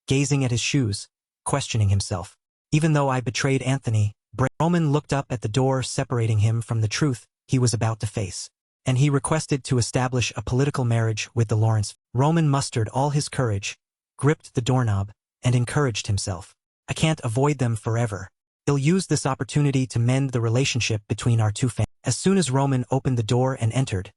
gazing at his shoes, questioning himself. Even though I betrayed Anthony, Roman looked up at the door separating him from the truth he was about to face. And he requested to establish a political marriage with the Lawrence. Roman mustered all his courage, gripped the doorknob, and encouraged himself. I can't avoid them forever. I'll use this opportunity to mend the relationship between our two families. As soon as Roman opened the door and entered,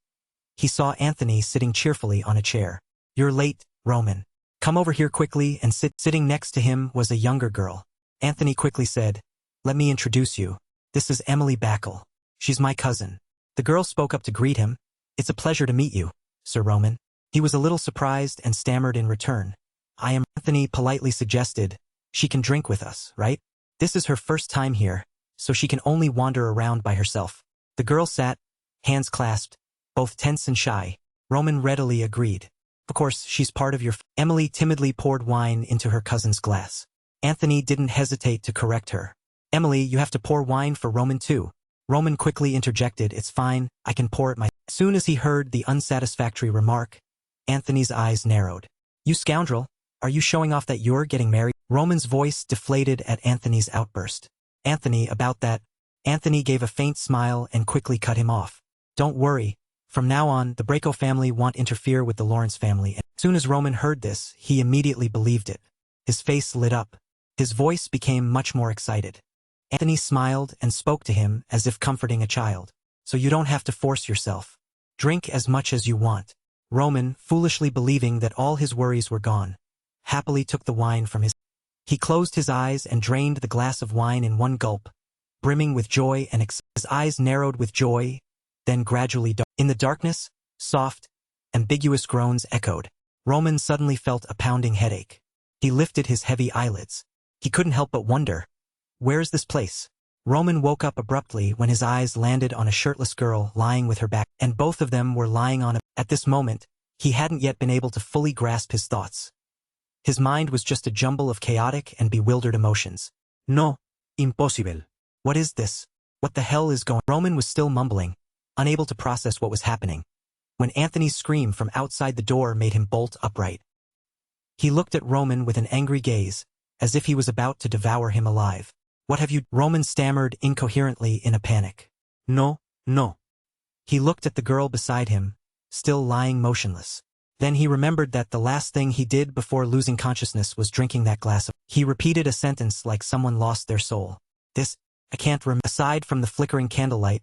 he saw Anthony sitting cheerfully on a chair. You're late, Roman. Come over here quickly and sit. Sitting next to him was a younger girl. Anthony quickly said, let me introduce you. This is Emily Backle. She's my cousin. The girl spoke up to greet him. It's a pleasure to meet you, Sir Roman. He was a little surprised and stammered in return. I am. Anthony politely suggested, she can drink with us, right? This is her first time here, so she can only wander around by herself. The girl sat, hands clasped, both tense and shy. Roman readily agreed. Of course, she's part of your. Emily timidly poured wine into her cousin's glass. Anthony didn't hesitate to correct her. Emily, you have to pour wine for Roman too. Roman quickly interjected, it's fine, I can pour it myself. As soon as he heard the unsatisfactory remark, Anthony's eyes narrowed. You scoundrel, are you showing off that you're getting married? Roman's voice deflated at Anthony's outburst. Anthony, about that. Anthony gave a faint smile and quickly cut him off. Don't worry, from now on, the Braco family won't interfere with the Lawrence family. As soon as Roman heard this, he immediately believed it. His face lit up. His voice became much more excited. Anthony smiled and spoke to him as if comforting a child. So you don't have to force yourself. Drink as much as you want. Roman, foolishly believing that all his worries were gone, happily took the wine from his. He closed his eyes and drained the glass of wine in one gulp, brimming with joy and his eyes narrowed with joy, then gradually darkened. In the darkness, soft, ambiguous groans echoed. Roman suddenly felt a pounding headache. He lifted his heavy eyelids. He couldn't help but wonder, where's this place? Roman woke up abruptly when his eyes landed on a shirtless girl lying with her back, and both of them were lying on a. At this moment, he hadn't yet been able to fully grasp his thoughts. His mind was just a jumble of chaotic and bewildered emotions. No, impossible. What is this? What the hell is going? Roman was still mumbling, unable to process what was happening, when Anthony's scream from outside the door made him bolt upright. He looked at Roman with an angry gaze, as if he was about to devour him alive. What have you? Roman stammered incoherently in a panic. No, no. He looked at the girl beside him, still lying motionless. Then he remembered that the last thing he did before losing consciousness was drinking that glass of. He repeated a sentence like someone lost their soul. This, I can't remember. Aside from the flickering candlelight,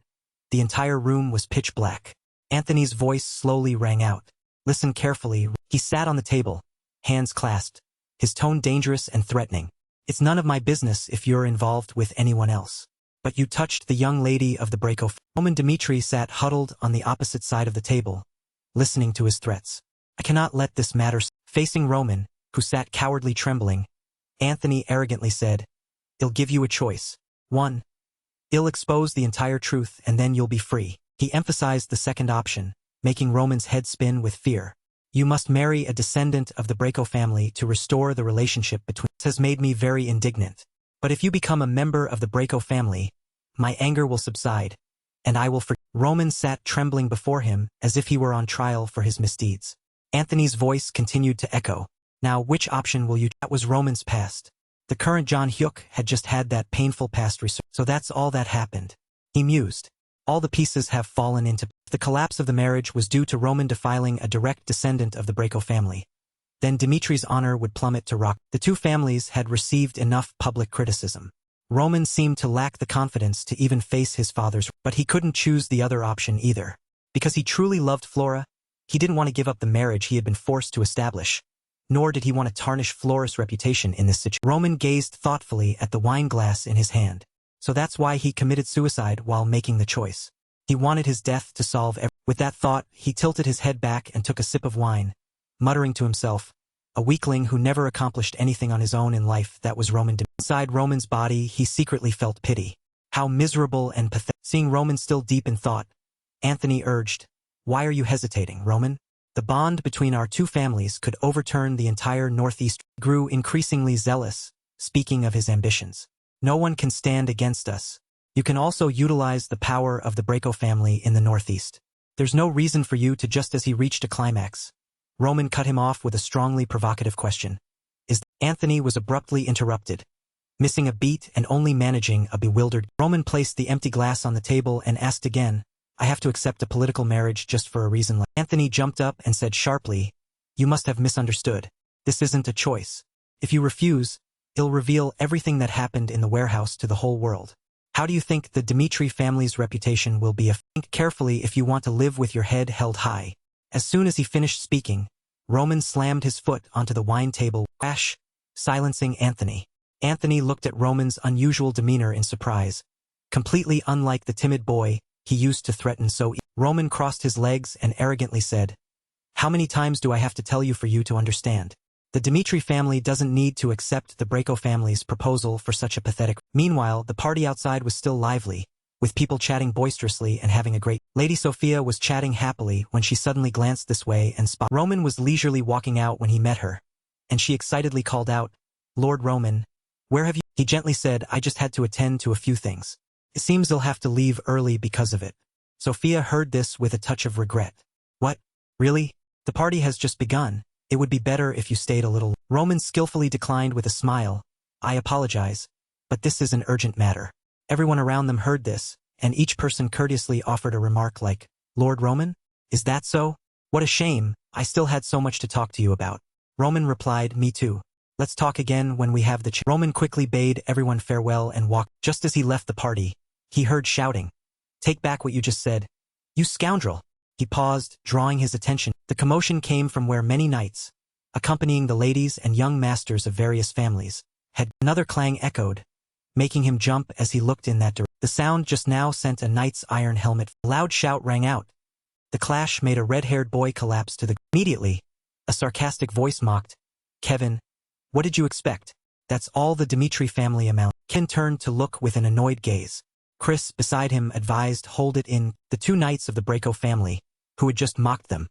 the entire room was pitch black. Anthony's voice slowly rang out. Listen carefully. He sat on the table, hands clasped, his tone dangerous and threatening. It's none of my business if you're involved with anyone else. But you touched the young lady of the Braco. Roman Dmitri sat huddled on the opposite side of the table, listening to his threats. I cannot let this matter. Facing Roman, who sat cowardly trembling, Anthony arrogantly said, I'll give you a choice. 1. I'll expose the entire truth and then you'll be free. He emphasized the second option, making Roman's head spin with fear. You must marry a descendant of the Braco family to restore the relationship between us. Has made me very indignant. But if you become a member of the Braco family, my anger will subside, and I will forgive. Roman sat trembling before him as if he were on trial for his misdeeds. Anthony's voice continued to echo. Now which option will you? That was Roman's past. The current John Hyuk had just had that painful past research. So that's all that happened. He mused. All the pieces have fallen into. The collapse of the marriage was due to Roman defiling a direct descendant of the Braco family. Then Dimitri's honor would plummet to rock. The two families had received enough public criticism. Roman seemed to lack the confidence to even face his father's, but he couldn't choose the other option either. Because he truly loved Flora, he didn't want to give up the marriage he had been forced to establish, nor did he want to tarnish Flora's reputation in this situation. Roman gazed thoughtfully at the wine glass in his hand. So that's why he committed suicide while making the choice. He wanted his death to solve everything. With that thought, he tilted his head back and took a sip of wine, muttering to himself, a weakling who never accomplished anything on his own in life. That was Roman. Inside Roman's body, he secretly felt pity. How miserable and pathetic. Seeing Roman still deep in thought, Anthony urged, Why are you hesitating, Roman? The bond between our two families could overturn the entire Northeast. He grew increasingly zealous, speaking of his ambitions. No one can stand against us. You can also utilize the power of the Braco family in the Northeast. There's no reason for you to. Just as he reached a climax, Roman cut him off with a strongly provocative question. Anthony was abruptly interrupted, missing a beat and only managing a bewildered. Roman placed the empty glass on the table and asked again, I have to accept a political marriage just for a reason like. Anthony jumped up and said sharply, You must have misunderstood. This isn't a choice. If you refuse, it'll reveal everything that happened in the warehouse to the whole world. How do you think the Dmitri family's reputation will be? Think carefully if you want to live with your head held high. As soon as he finished speaking, Roman slammed his foot onto the wine table, crash, silencing Anthony. Anthony looked at Roman's unusual demeanor in surprise, completely unlike the timid boy he used to threaten so. Roman crossed his legs and arrogantly said, How many times do I have to tell you for you to understand? The Dmitri family doesn't need to accept the Braco family's proposal for such a pathetic. Meanwhile, the party outside was still lively, with people chatting boisterously and having a great. Lady Sophia was chatting happily when she suddenly glanced this way and spotted. Roman was leisurely walking out when he met her, and she excitedly called out, Lord Roman, where have you? He gently said, I just had to attend to a few things. It seems they'll have to leave early because of it. Sophia heard this with a touch of regret. What? Really? The party has just begun. It would be better if you stayed a little. Roman skillfully declined with a smile. I apologize, but this is an urgent matter. Everyone around them heard this, and each person courteously offered a remark like, Lord Roman? Is that so? What a shame, I still had so much to talk to you about. Roman replied, Me too. Let's talk again when we have the chance. Roman quickly bade everyone farewell and walked. Just as he left the party, he heard shouting. Take back what you just said. You scoundrel. He paused, drawing his attention. The commotion came from where many knights, accompanying the ladies and young masters of various families, had. Another clang echoed, making him jump as he looked in that direction. The sound just now sent a knight's iron helmet. A loud shout rang out. The clash made a red-haired boy collapse to the ground. Immediately, a sarcastic voice mocked, Kevin, what did you expect? That's all the Dmitri family amount. Ken turned to look with an annoyed gaze. Chris, beside him, advised hold it in. The two knights of the Braco family, who had just mocked them,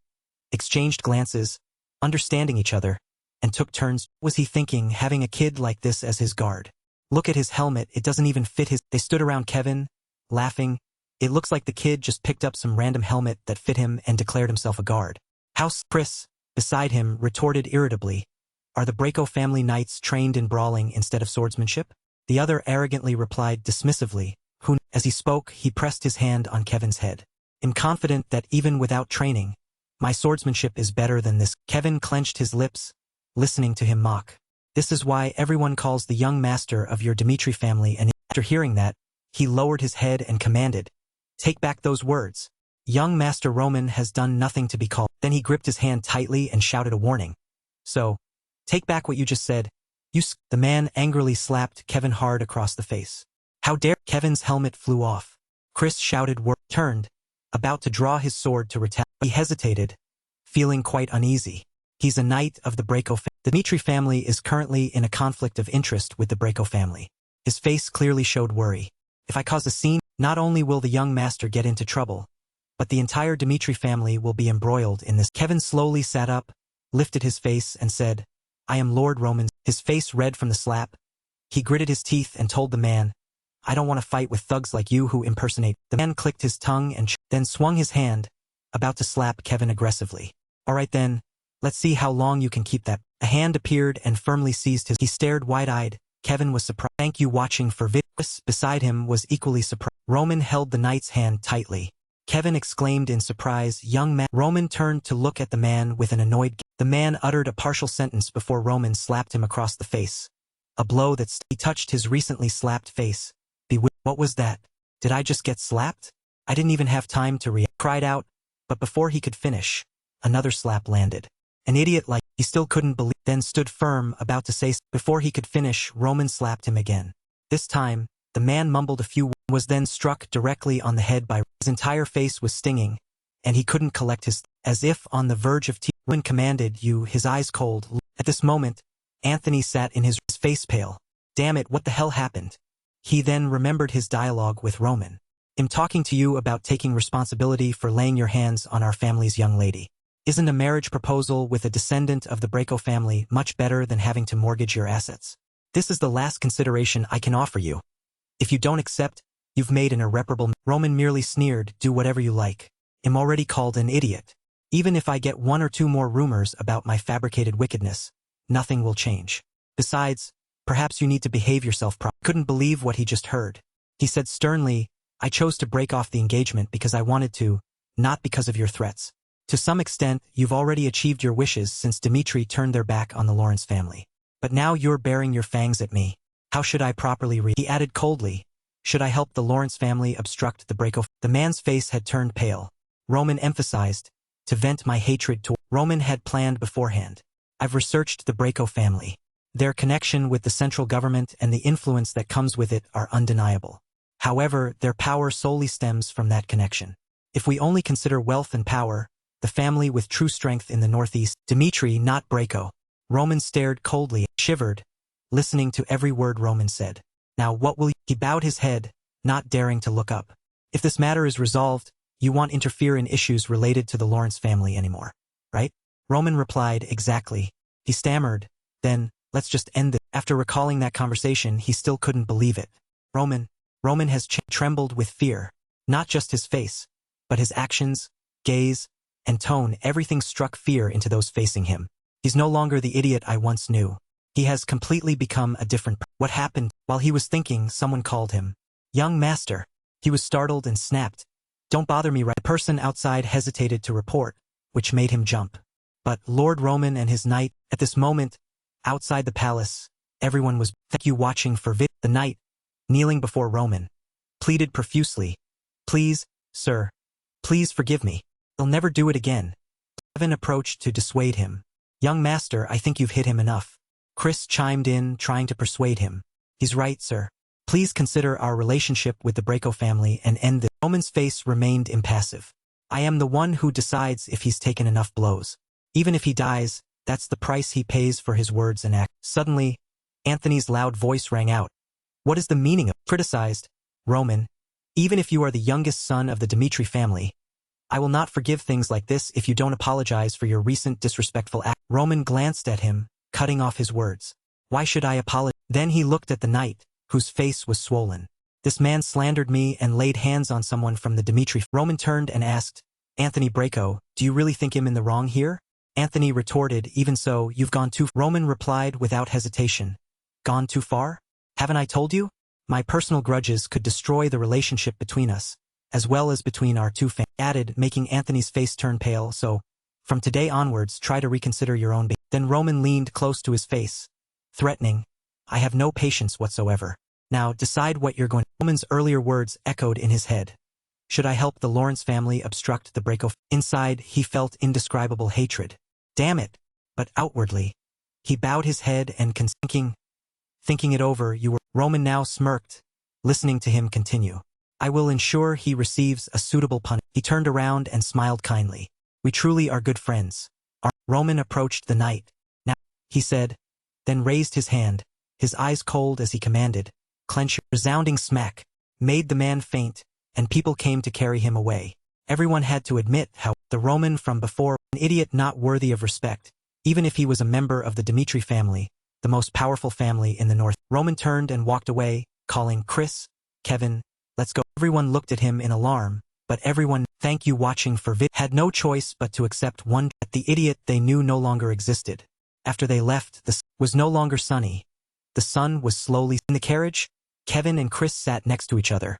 exchanged glances, understanding each other, and took turns. What was he thinking, having a kid like this as his guard? Look at his helmet, it doesn't even fit his. They stood around Kevin, laughing. It looks like the kid just picked up some random helmet that fit him and declared himself a guard. House Chris, beside him, retorted irritably, Are the Braco family knights trained in brawling instead of swordsmanship? The other arrogantly replied dismissively, As he spoke, he pressed his hand on Kevin's head. I'm confident that even without training, my swordsmanship is better than this. Kevin clenched his lips, listening to him mock. This is why everyone calls the young master of your Dmitri family and after hearing that, He lowered his head and commanded, "Take back those words. Young Master Roman has done nothing to be called." Then he gripped his hand tightly and shouted a warning. "So, take back what you just said. The man angrily slapped Kevin hard across the face. "How dare—" Kevin's helmet flew off. Chris shouted turned, about to draw his sword to retaliate. He hesitated, feeling quite uneasy. He's a knight of the Braco family. The Dimitri family is currently in a conflict of interest with the Braco family. His face clearly showed worry. If I cause a scene, not only will the young master get into trouble, but the entire Dimitri family will be embroiled in this. Kevin slowly sat up, lifted his face and said, "I am Lord Roman." His face red from the slap. He gritted his teeth and told the man, "I don't want to fight with thugs like you who impersonate." The man clicked his tongue and then swung his hand, about to slap Kevin aggressively. "All right then, let's see how long you can keep that." A hand appeared and firmly seized his. He stared wide-eyed. Kevin was surprised. "Thank you watching for videos." Beside him was equally surprised. Roman held the knight's hand tightly. Kevin exclaimed in surprise, "Young man." Roman turned to look at the man with an annoyed. The man uttered a partial sentence before Roman slapped him across the face. A blow that he touched his recently slapped face. "What was that? Did I just get slapped?" "I didn't even have time to react," cried out, but before he could finish, another slap landed. An idiot like he still couldn't believe, then stood firm, about to say. Before he could finish, Roman slapped him again. This time, the man mumbled a few words, was then struck directly on the head by. His entire face was stinging, and he couldn't collect his. As if on the verge of tears, Roman commanded, "You," his eyes cold. At this moment, Anthony sat in his face pale. "Damn it, what the hell happened?" He then remembered his dialogue with Roman. "I'm talking to you about taking responsibility for laying your hands on our family's young lady. Isn't a marriage proposal with a descendant of the Braco family much better than having to mortgage your assets? This is the last consideration I can offer you. If you don't accept, you've made an irreparable." Roman merely sneered, "Do whatever you like. I'm already called an idiot. Even if I get one or two more rumors about my fabricated wickedness, nothing will change. Besides, perhaps you need to behave yourself properly." Couldn't believe what he just heard. He said sternly, "I chose to break off the engagement because I wanted to, not because of your threats. To some extent, you've already achieved your wishes since Dimitri turned their back on the Lawrence family. But now you're baring your fangs at me. How should I properly He added coldly, "Should I help the Lawrence family obstruct the Braco?" The man's face had turned pale. Roman emphasized, "To vent my hatred toward." Roman had planned beforehand. "I've researched the Braco family. Their connection with the central government and the influence that comes with it are undeniable. However, their power solely stems from that connection. If we only consider wealth and power, the family with true strength in the northeast, Dimitri, not Braco." Roman stared coldly, shivered, listening to every word Roman said. "Now what will you?" He bowed his head, not daring to look up. "If this matter is resolved, you won't interfere in issues related to the Lawrence family anymore, right?" Roman replied, "Exactly." He stammered, then, "Let's just end it." After recalling that conversation, he still couldn't believe it. Roman has trembled with fear. Not just his face, but his actions, gaze, and tone. Everything struck fear into those facing him. He's no longer the idiot I once knew. He has completely become a different person. What happened? While he was thinking, someone called him. "Young master." He was startled and snapped, "Don't bother me right." The person outside hesitated to report, which made him jump. But Lord Roman and his knight, at this moment, outside the palace, everyone was. "Thank you watching for vid." The knight, kneeling before Roman, pleaded profusely, "Please, sir, please forgive me. I'll never do it again." Kevin approached to dissuade him. "Young master, I think you've hit him enough." Chris chimed in, trying to persuade him. "He's right, sir. Please consider our relationship with the Braco family and end this." Roman's face remained impassive. "I am the one who decides if he's taken enough blows. Even if he dies, that's the price he pays for his words and acts." Suddenly, Anthony's loud voice rang out. "What is the meaning of?" Criticized, "Roman, even if you are the youngest son of the Dimitri family, I will not forgive things like this if you don't apologize for your recent disrespectful act." Roman glanced at him, cutting off his words. "Why should I apologize?" Then he looked at the knight, whose face was swollen. "This man slandered me and laid hands on someone from the Dimitri." Roman turned and asked, "Anthony Braco, do you really think him in the wrong here?" Anthony retorted, "Even so, you've gone too far." Roman replied without hesitation, "Gone too far? Haven't I told you? My personal grudges could destroy the relationship between us, as well as between our two families." Added, making Anthony's face turn pale, "So, from today onwards, try to reconsider your own behavior." Then Roman leaned close to his face, threatening, "I have no patience whatsoever. Now, decide what you're going to. Roman's earlier words echoed in his head. Should I help the Lawrence family obstruct the Braco? Inside, he felt indescribable hatred. Damn it! But outwardly, he bowed his head and thinking it over, you were. Roman now smirked, listening to him continue. I will ensure he receives a suitable punishment. He turned around and smiled kindly. We truly are good friends. Roman approached the knight. Now, he said, then raised his hand, his eyes cold as he commanded. Clench. Resounding smack made the man faint, and people came to carry him away. Everyone had to admit how the Roman from before, an idiot not worthy of respect, even if he was a member of the Dimitri family, the most powerful family in the north. Roman turned and walked away, calling Chris, Kevin, let's go. Everyone looked at him in alarm, but everyone, thank you watching for had no choice but to accept one. The idiot they knew no longer existed. After they left, the sun was no longer sunny. The sun was slowly in the carriage. Kevin and Chris sat next to each other,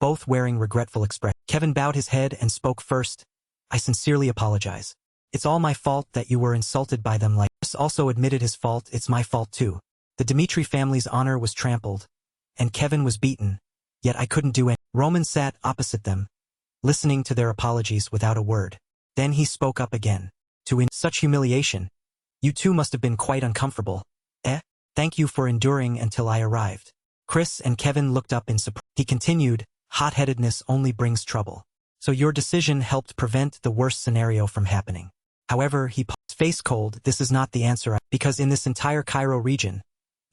both wearing regretful expressions. Kevin bowed his head and spoke first. I sincerely apologize. It's all my fault that you were insulted by them. Like Chris also admitted his fault. It's my fault too. The Dimitri family's honor was trampled, and Kevin was beaten, yet I couldn't do anything. Roman sat opposite them, listening to their apologies without a word. Then he spoke up again. In such humiliation, you two must have been quite uncomfortable. Thank you for enduring until I arrived. Chris and Kevin looked up in surprise. He continued, hot-headedness only brings trouble. So your decision helped prevent the worst scenario from happening. However, he paused, face cold. This is not the answer, because in this entire Cairo region,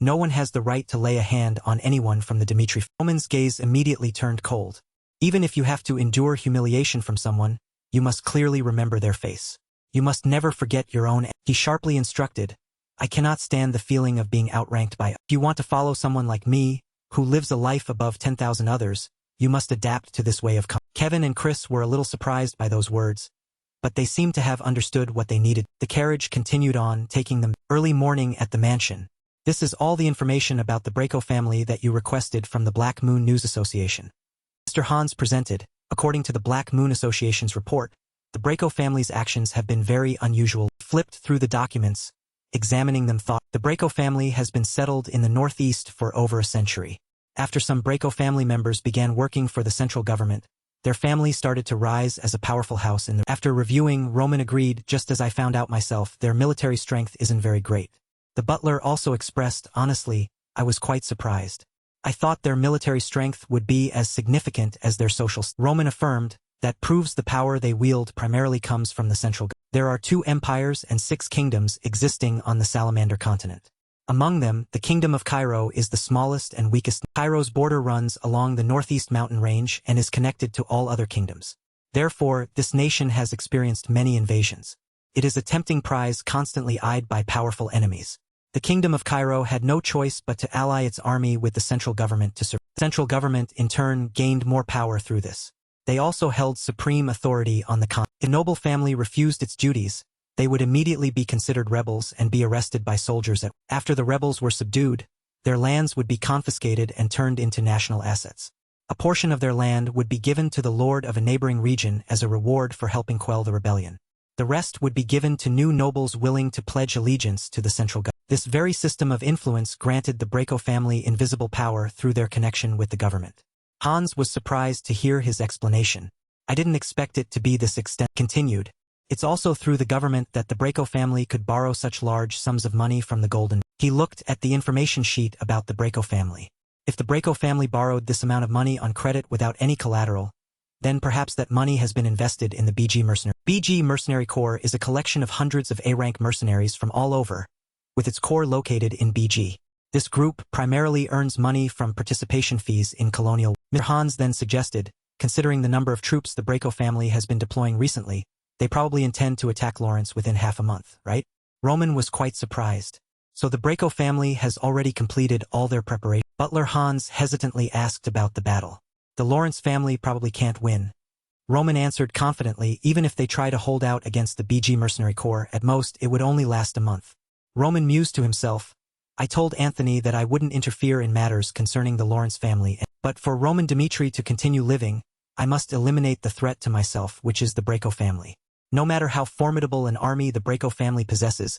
no one has the right to lay a hand on anyone from the Dimitri. Roman's gaze immediately turned cold. Even if you have to endure humiliation from someone, you must clearly remember their face. You must never forget your own. He sharply instructed, I cannot stand the feeling of being outranked by. If you want to follow someone like me, who lives a life above 10,000 others, you must adapt to this way of Kevin and Chris were a little surprised by those words, but they seemed to have understood what they needed. The carriage continued on, taking them early morning at the mansion. This is all the information about the Braco family that you requested from the Black Moon News Association. Mr. Hans presented, according to the Black Moon Association's report, the Braco family's actions have been very unusual. Flipped through the documents, examining them thought, the Braco family has been settled in the northeast for over a century. After some Braco family members began working for the central government, their family started to rise as a powerful house in the. After reviewing, Roman agreed, just as I found out myself, their military strength isn't very great. The butler also expressed, honestly, I was quite surprised. I thought their military strength would be as significant as their social. Roman affirmed, that proves the power they wield primarily comes from the central government. There are 2 empires and 6 kingdoms existing on the Salamander continent. Among them, the Kingdom of Cairo is the smallest and weakest. Cairo's border runs along the northeast mountain range and is connected to all other kingdoms. Therefore, this nation has experienced many invasions. It is a tempting prize constantly eyed by powerful enemies. The Kingdom of Cairo had no choice but to ally its army with the central government to survive. The central government, in turn, gained more power through this. They also held supreme authority on the continent. If a noble family refused its duties, they would immediately be considered rebels and be arrested by soldiers. After the rebels were subdued, their lands would be confiscated and turned into national assets. A portion of their land would be given to the lord of a neighboring region as a reward for helping quell the rebellion. The rest would be given to new nobles willing to pledge allegiance to the central government. This very system of influence granted the Braco family invisible power through their connection with the government. Hans was surprised to hear his explanation. I didn't expect it to be this extent. Continued. It's also through the government that the Braco family could borrow such large sums of money from the golden. He looked at the information sheet about the Braco family. If the Braco family borrowed this amount of money on credit without any collateral, then perhaps that money has been invested in the BG Mercenary. BG Mercenary Corps is a collection of hundreds of A-rank mercenaries from all over, with its core located in BG. This group primarily earns money from participation fees in colonial. Mr. Hans then suggested, considering the number of troops the Braco family has been deploying recently, they probably intend to attack Lawrence within half a month, right? Roman was quite surprised. So the Braco family has already completed all their preparation. Butler Hans hesitantly asked about the battle. The Lawrence family probably can't win. Roman answered confidently, even if they try to hold out against the BG Mercenary Corps, at most it would only last a month. Roman mused to himself, I told Anthony that I wouldn't interfere in matters concerning the Lawrence family, but for Roman Dimitri to continue living, I must eliminate the threat to myself, which is the Braco family. No matter how formidable an army the Braco family possesses,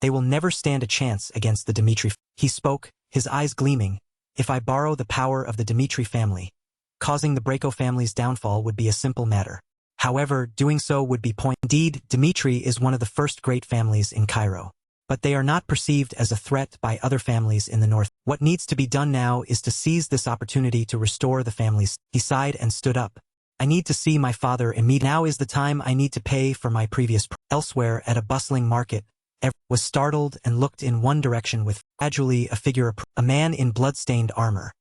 they will never stand a chance against the Dimitri. He spoke, his eyes gleaming, If I borrow the power of the Dimitri family, causing the Braco family's downfall would be a simple matter. However, doing so would be point. Indeed, Dimitri is one of the first great families in Cairo. But they are not perceived as a threat by other families in the north. What needs to be done now is to seize this opportunity to restore the families. He sighed and stood up. I need to see my father immediately. Now is the time I need to pay for my previous. Elsewhere at a bustling market, was startled and looked in one direction with gradually a figure, a man in blood-stained armor.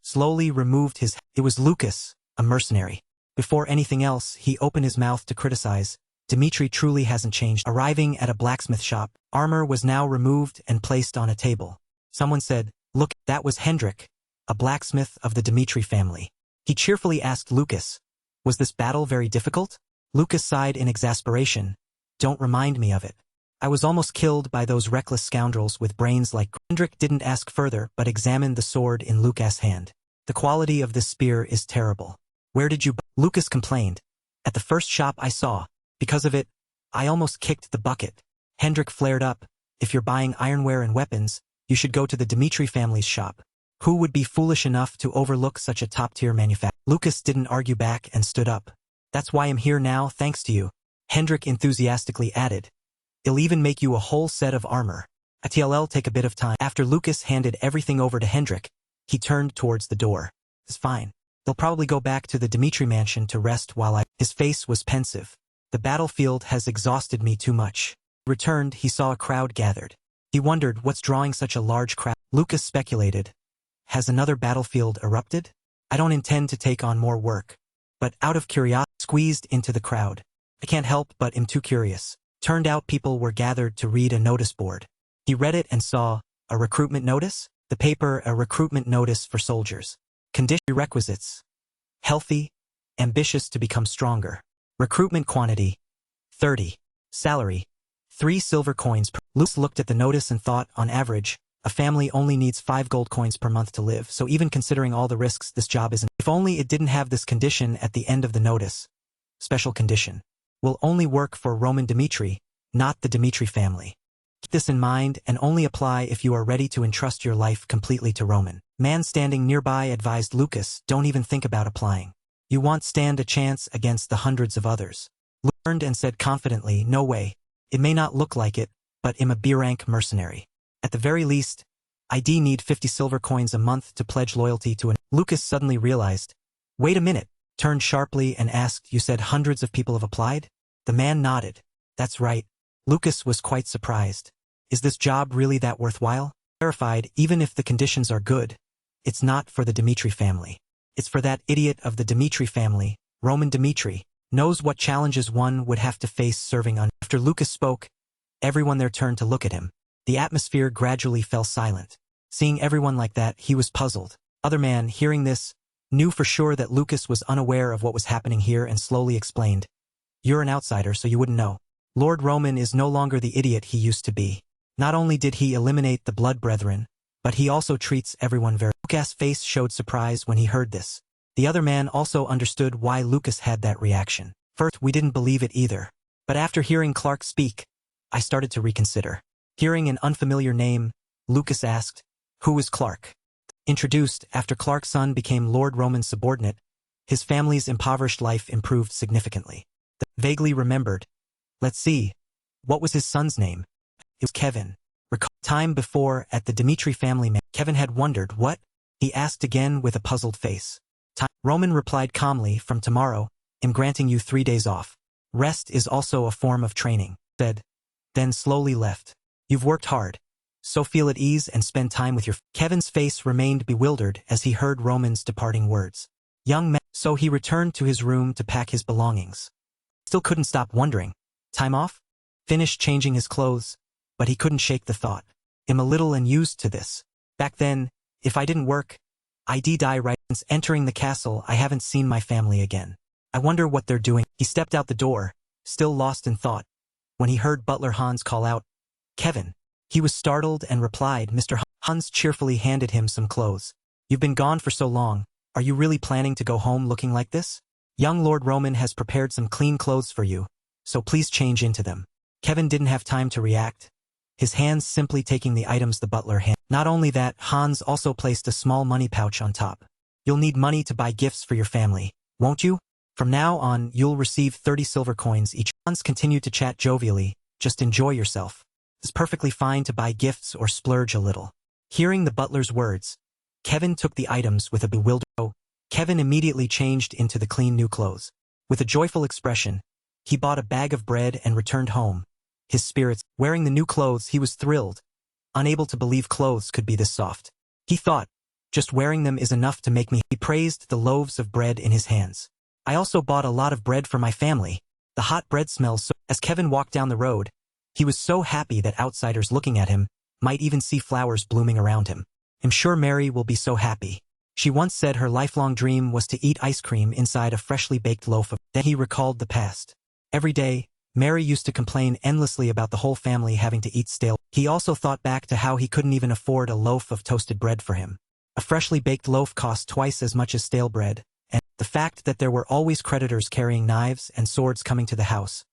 Slowly removed his. It was Lucas, a mercenary. Before anything else, he opened his mouth to criticize. Dimitri truly hasn't changed. Arriving at a blacksmith shop, armor was now removed and placed on a table. Someone said, "Look, that was Hendrik, a blacksmith of the Dimitri family." He cheerfully asked Lucas, "Was this battle very difficult?" Lucas sighed in exasperation. "Don't remind me of it. I was almost killed by those reckless scoundrels with brains like." Hendrik didn't ask further but examined the sword in Lucas' hand. "The quality of this spear is terrible. Where did you?" Lucas complained. "At the first shop I saw. Because of it, I almost kicked the bucket." Hendrik flared up. "If you're buying ironware and weapons, you should go to the Dimitri family's shop. Who would be foolish enough to overlook such a top-tier manufacturer?" Lucas didn't argue back and stood up. "That's why I'm here now, thanks to you." Hendrik enthusiastically added, "It'll even make you a whole set of armor. It'll take a bit of time." After Lucas handed everything over to Hendrik, he turned towards the door. "It's fine. They'll probably go back to the Dimitri mansion to rest while I—" His face was pensive. "The battlefield has exhausted me too much." Returned, he saw a crowd gathered. He wondered what's drawing such a large crowd. Lucas speculated, "Has another battlefield erupted? I don't intend to take on more work. But out of curiosity," squeezed into the crowd. "I can't help but am too curious." Turned out people were gathered to read a notice board. He read it and saw, a recruitment notice? The paper, a recruitment notice for soldiers. Condition requisites. Healthy, ambitious to become stronger. Recruitment quantity, 30. Salary, 3 silver coins per. Luke looked at the notice and thought, on average, a family only needs 5 gold coins per month to live, so even considering all the risks, this job isn't. If only it didn't have this condition at the end of the notice. Special condition. Will only work for Roman Dimitri, not the Dimitri family. Keep this in mind and only apply if you are ready to entrust your life completely to Roman. Man standing nearby advised Lucas, "Don't even think about applying. You won't stand a chance against the hundreds of others." Luke turned and said confidently, "No way. It may not look like it, but I'm a B-rank mercenary. At the very least, I'd need 50 silver coins a month to pledge loyalty to an." Lucas suddenly realized, "Wait a minute," turned sharply and asked, "You said hundreds of people have applied?" The man nodded. "That's right." Lucas was quite surprised. "Is this job really that worthwhile?" Verified, "Even if the conditions are good, it's not for the Dimitri family. It's for that idiot of the Dimitri family, Roman Dimitri. Knows what challenges one would have to face serving on." After Lucas spoke, everyone there turned to look at him. The atmosphere gradually fell silent. Seeing everyone like that, he was puzzled. Other man, hearing this, knew for sure that Lucas was unaware of what was happening here and slowly explained, "You're an outsider, so you wouldn't know. Lord Roman is no longer the idiot he used to be. Not only did he eliminate the blood brethren, but he also treats everyone very." Lucas' face showed surprise when he heard this. The other man also understood why Lucas had that reaction. "First, we didn't believe it either. But after hearing Clark speak, I started to reconsider." Hearing an unfamiliar name, Lucas asked, "Who is Clark?" Introduced, after Clark's son became Lord Roman's subordinate, his family's impoverished life improved significantly. Vaguely remembered. "Let's see. What was his son's name?" "It was Kevin." Time before, at the Dimitri family Kevin had wondered, "What?" he asked again with a puzzled face. Roman replied calmly, "From tomorrow, I'm granting you 3 days off. Rest is also a form of training," said. Then slowly left. "You've worked hard. So feel at ease and spend time with your—" Kevin's face remained bewildered as he heard Roman's departing words. "Young man." So he returned to his room to pack his belongings. Still couldn't stop wondering. Time off? Finished changing his clothes, but he couldn't shake the thought. "I'm a little unused to this. Back then, if I didn't work, I'd die right. Since entering the castle, I haven't seen my family again. I wonder what they're doing." He stepped out the door, still lost in thought, when he heard butler Hans call out, "Kevin." He was startled and replied, "Mr. Hans." Cheerfully handed him some clothes. "You've been gone for so long. Are you really planning to go home looking like this? Young Lord Roman has prepared some clean clothes for you, so please change into them." Kevin didn't have time to react. his hands simply taking the items the butler handed. Not only that, Hans also placed a small money pouch on top. You'll need money to buy gifts for your family, won't you? From now on, you'll receive 30 silver coins each. Hans continued to chat jovially, just enjoy yourself. It's perfectly fine to buy gifts or splurge a little. Hearing the butler's words, Kevin took the items with a bewildered look. Kevin immediately changed into the clean new clothes. With a joyful expression, he bought a bag of bread and returned home. His spirits, wearing the new clothes, he was thrilled, unable to believe clothes could be this soft. He thought, just wearing them is enough to make me. He praised the loaves of bread in his hands. I also bought a lot of bread for my family. The hot bread smells so. As Kevin walked down the road, he was so happy that outsiders looking at him might even see flowers blooming around him. I'm sure Mary will be so happy. She once said her lifelong dream was to eat ice cream inside a freshly baked loaf of. Then he recalled the past. Every day, Mary used to complain endlessly about the whole family having to eat stale. He also thought back to how he couldn't even afford a loaf of toasted bread for him. A freshly baked loaf cost twice as much as stale bread, and the fact that there were always creditors carrying knives and swords coming to the house.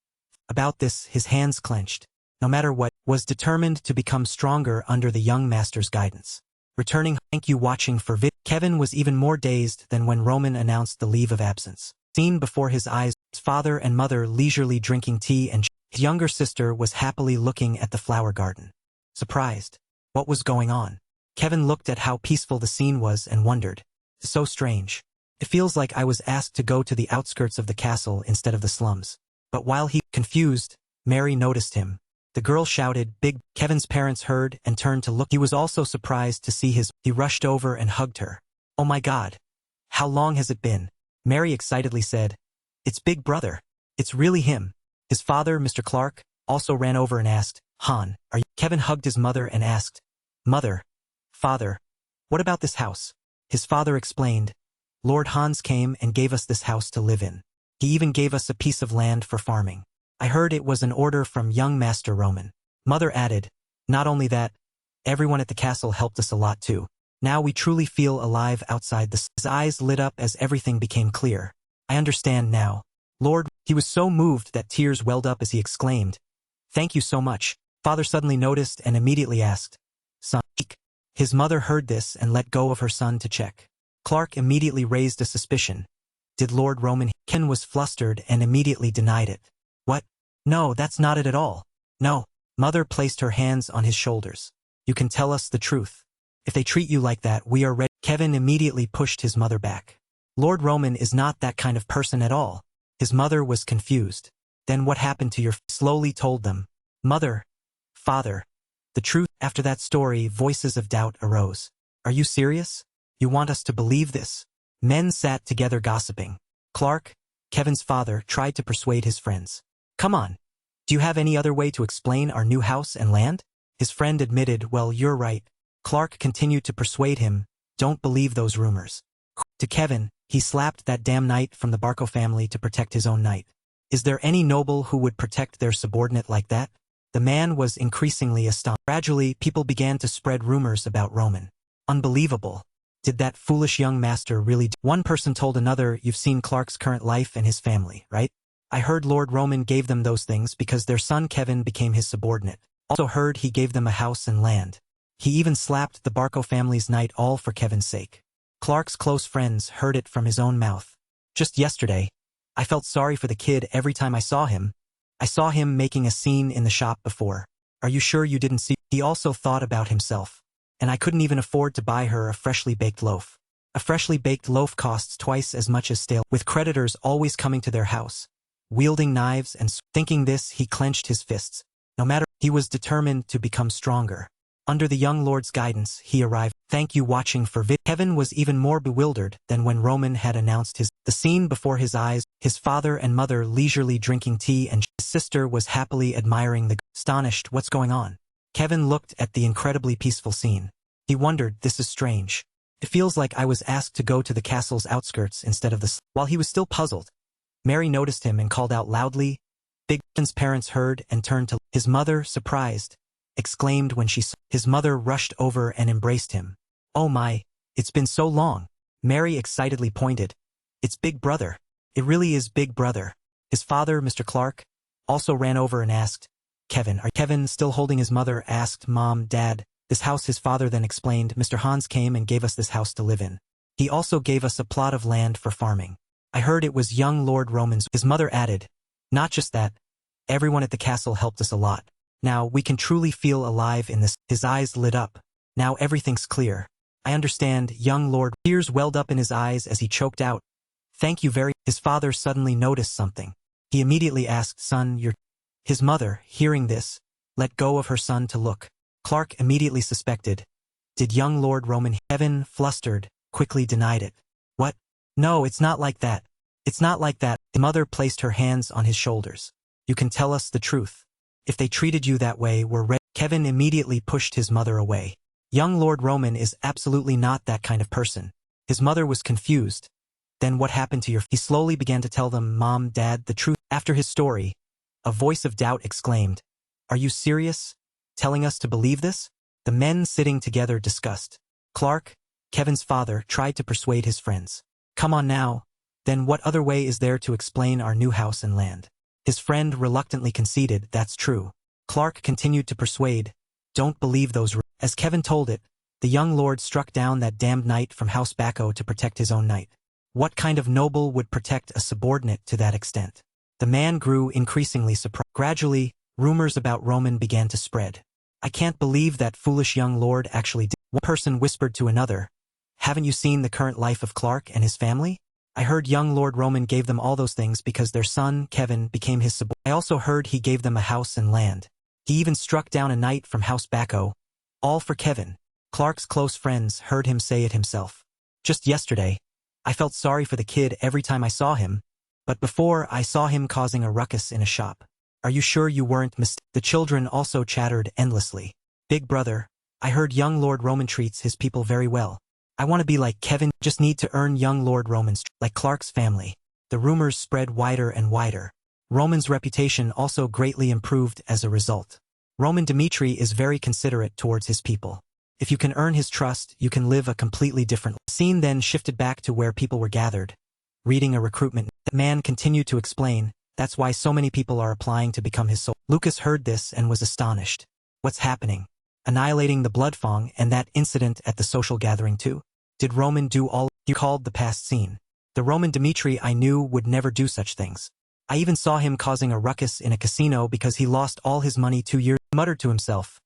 About this, his hands clenched. No matter what, was determined to become stronger under the young master's guidance. Returning, thank you watching for vid. Kevin was even more dazed than when Roman announced the leave of absence. Seen before his eyes, his father and mother leisurely drinking tea and his younger sister was happily looking at the flower garden. Surprised. What was going on? Kevin looked at how peaceful the scene was and wondered. So strange. It feels like I was asked to go to the outskirts of the castle instead of the slums. But while he confused, Mary noticed him. The girl shouted, "Big!" Kevin's parents heard and turned to look. He was also surprised to see He rushed over and hugged her. "Oh my God! How long has it been?" Mary excitedly said, "It's Big Brother. It's really him." His father, Mr. Clark, also ran over and asked, "Han, are you?" Kevin hugged his mother and asked, "Mother, Father, what about this house?" His father explained, "Lord Hans came and gave us this house to live in. He even gave us a piece of land for farming. I heard it was an order from young Master Roman." Mother added, "Not only that, everyone at the castle helped us a lot too. Now we truly feel alive outside the." His eyes lit up as everything became clear. "I understand now. Lord," he was so moved that tears welled up as he exclaimed, "Thank you so much." Father suddenly noticed and immediately asked, "Son?" His mother heard this and let go of her son to check. Clark immediately raised a suspicion. Did Lord Roman? Ken was flustered and immediately denied it. "What? No, that's not it at all. No." Mother placed her hands on his shoulders. "You can tell us the truth. If they treat you like that, we are ready." Kevin immediately pushed his mother back. "Lord Roman is not that kind of person at all." His mother was confused. "Then what happened to your?" Slowly told them. "Mother, Father, the truth." After that story, voices of doubt arose. "Are you serious? You want us to believe this?" Men sat together gossiping. Clark, Kevin's father, tried to persuade his friends. "Come on. Do you have any other way to explain our new house and land?" His friend admitted, "Well, you're right." Clark continued to persuade him, "Don't believe those rumors." To Kevin, he slapped that damn knight from the Barco family to protect his own knight. Is there any noble who would protect their subordinate like that? The man was increasingly astonished. Gradually, people began to spread rumors about Roman. Unbelievable. Did that foolish young master really do? One person told another, "You've seen Clark's current life and his family, right? I heard Lord Roman gave them those things because their son Kevin became his subordinate. Also heard he gave them a house and land. He even slapped the Barco family's knight all for Kevin's sake." Clark's close friends heard it from his own mouth. "Just yesterday, I felt sorry for the kid every time I saw him. I saw him making a scene in the shop before. Are you sure you didn't see?" He also thought about himself. "And I couldn't even afford to buy her a freshly baked loaf. A freshly baked loaf costs twice as much as stale, with creditors always coming to their house, wielding knives and thinking this, he clenched his fists. No matter, he was determined to become stronger. Under the young lord's guidance, he arrived. Thank you watching for vid. Kevin was even more bewildered than when Roman had announced the scene before his eyes, his father and mother leisurely drinking tea and his sister was happily admiring the astonished. What's going on? Kevin looked at the incredibly peaceful scene. He wondered, this is strange. It feels like I was asked to go to the castle's outskirts instead of the. While he was still puzzled, Mary noticed him and called out loudly. Big Kevin's parents heard and turned to his mother, surprised, exclaimed when she saw. His mother rushed over and embraced him. Oh my, it's been so long. Mary excitedly pointed. It's Big Brother. It really is Big Brother. His father, Mr. Clark, also ran over and asked, Kevin. Are Kevin still holding his mother? Asked Mom, Dad. This house. His father then explained, Mr. Hans came and gave us this house to live in. He also gave us a plot of land for farming. I heard it was young Lord Roman's. His mother added, not just that, everyone at the castle helped us a lot. Now we can truly feel alive in this. His eyes lit up. Now everything's clear. I understand, young Lord. Tears welled up in his eyes as he choked out, thank you very. His father suddenly noticed something. He immediately asked, son, you're... His mother, hearing this, let go of her son to look. Clark immediately suspected. Did young Lord Roman... Kevin, flustered, quickly denied it. What? No, it's not like that. It's not like that. The mother placed her hands on his shoulders. You can tell us the truth. If they treated you that way, we're ready. Kevin immediately pushed his mother away. Young Lord Roman is absolutely not that kind of person. His mother was confused. Then what happened to your... He slowly began to tell them, Mom, Dad, the truth. After his story, a voice of doubt exclaimed, are you serious? Telling us to believe this? The men sitting together discussed. Clark, Kevin's father, tried to persuade his friends. Come on now. Then what other way is there to explain our new house and land? His friend reluctantly conceded, that's true. Clark continued to persuade, don't believe those. As Kevin told it, the young lord struck down that damned knight from House Bacco to protect his own knight. What kind of noble would protect a subordinate to that extent? The man grew increasingly surprised. Gradually, rumors about Roman began to spread. I can't believe that foolish young lord actually did. One person whispered to another, haven't you seen the current life of Clark and his family? I heard young Lord Roman gave them all those things because their son, Kevin, became his subordinate. I also heard he gave them a house and land. He even struck down a knight from House Bacco, all for Kevin. Clark's close friends heard him say it himself. Just yesterday, I felt sorry for the kid every time I saw him, but before I saw him causing a ruckus in a shop. Are you sure you weren't mistaken? The children also chattered endlessly. Big brother, I heard young Lord Roman treats his people very well. I want to be like Kevin, just need to earn young Lord Roman's, like Clark's family. The rumors spread wider and wider. Roman's reputation also greatly improved as a result. Roman Dmitri is very considerate towards his people. If you can earn his trust, you can live a completely different life. Scene then shifted back to where people were gathered, reading a recruitment. The man continued to explain, that's why so many people are applying to become his soul. Lucas heard this and was astonished. What's happening? Annihilating the Bloodfang and that incident at the social gathering too? Did Roman do all you called the past scene? The Roman Dmitri I knew would never do such things. I even saw him causing a ruckus in a casino because he lost all his money 2 years. He muttered to himself,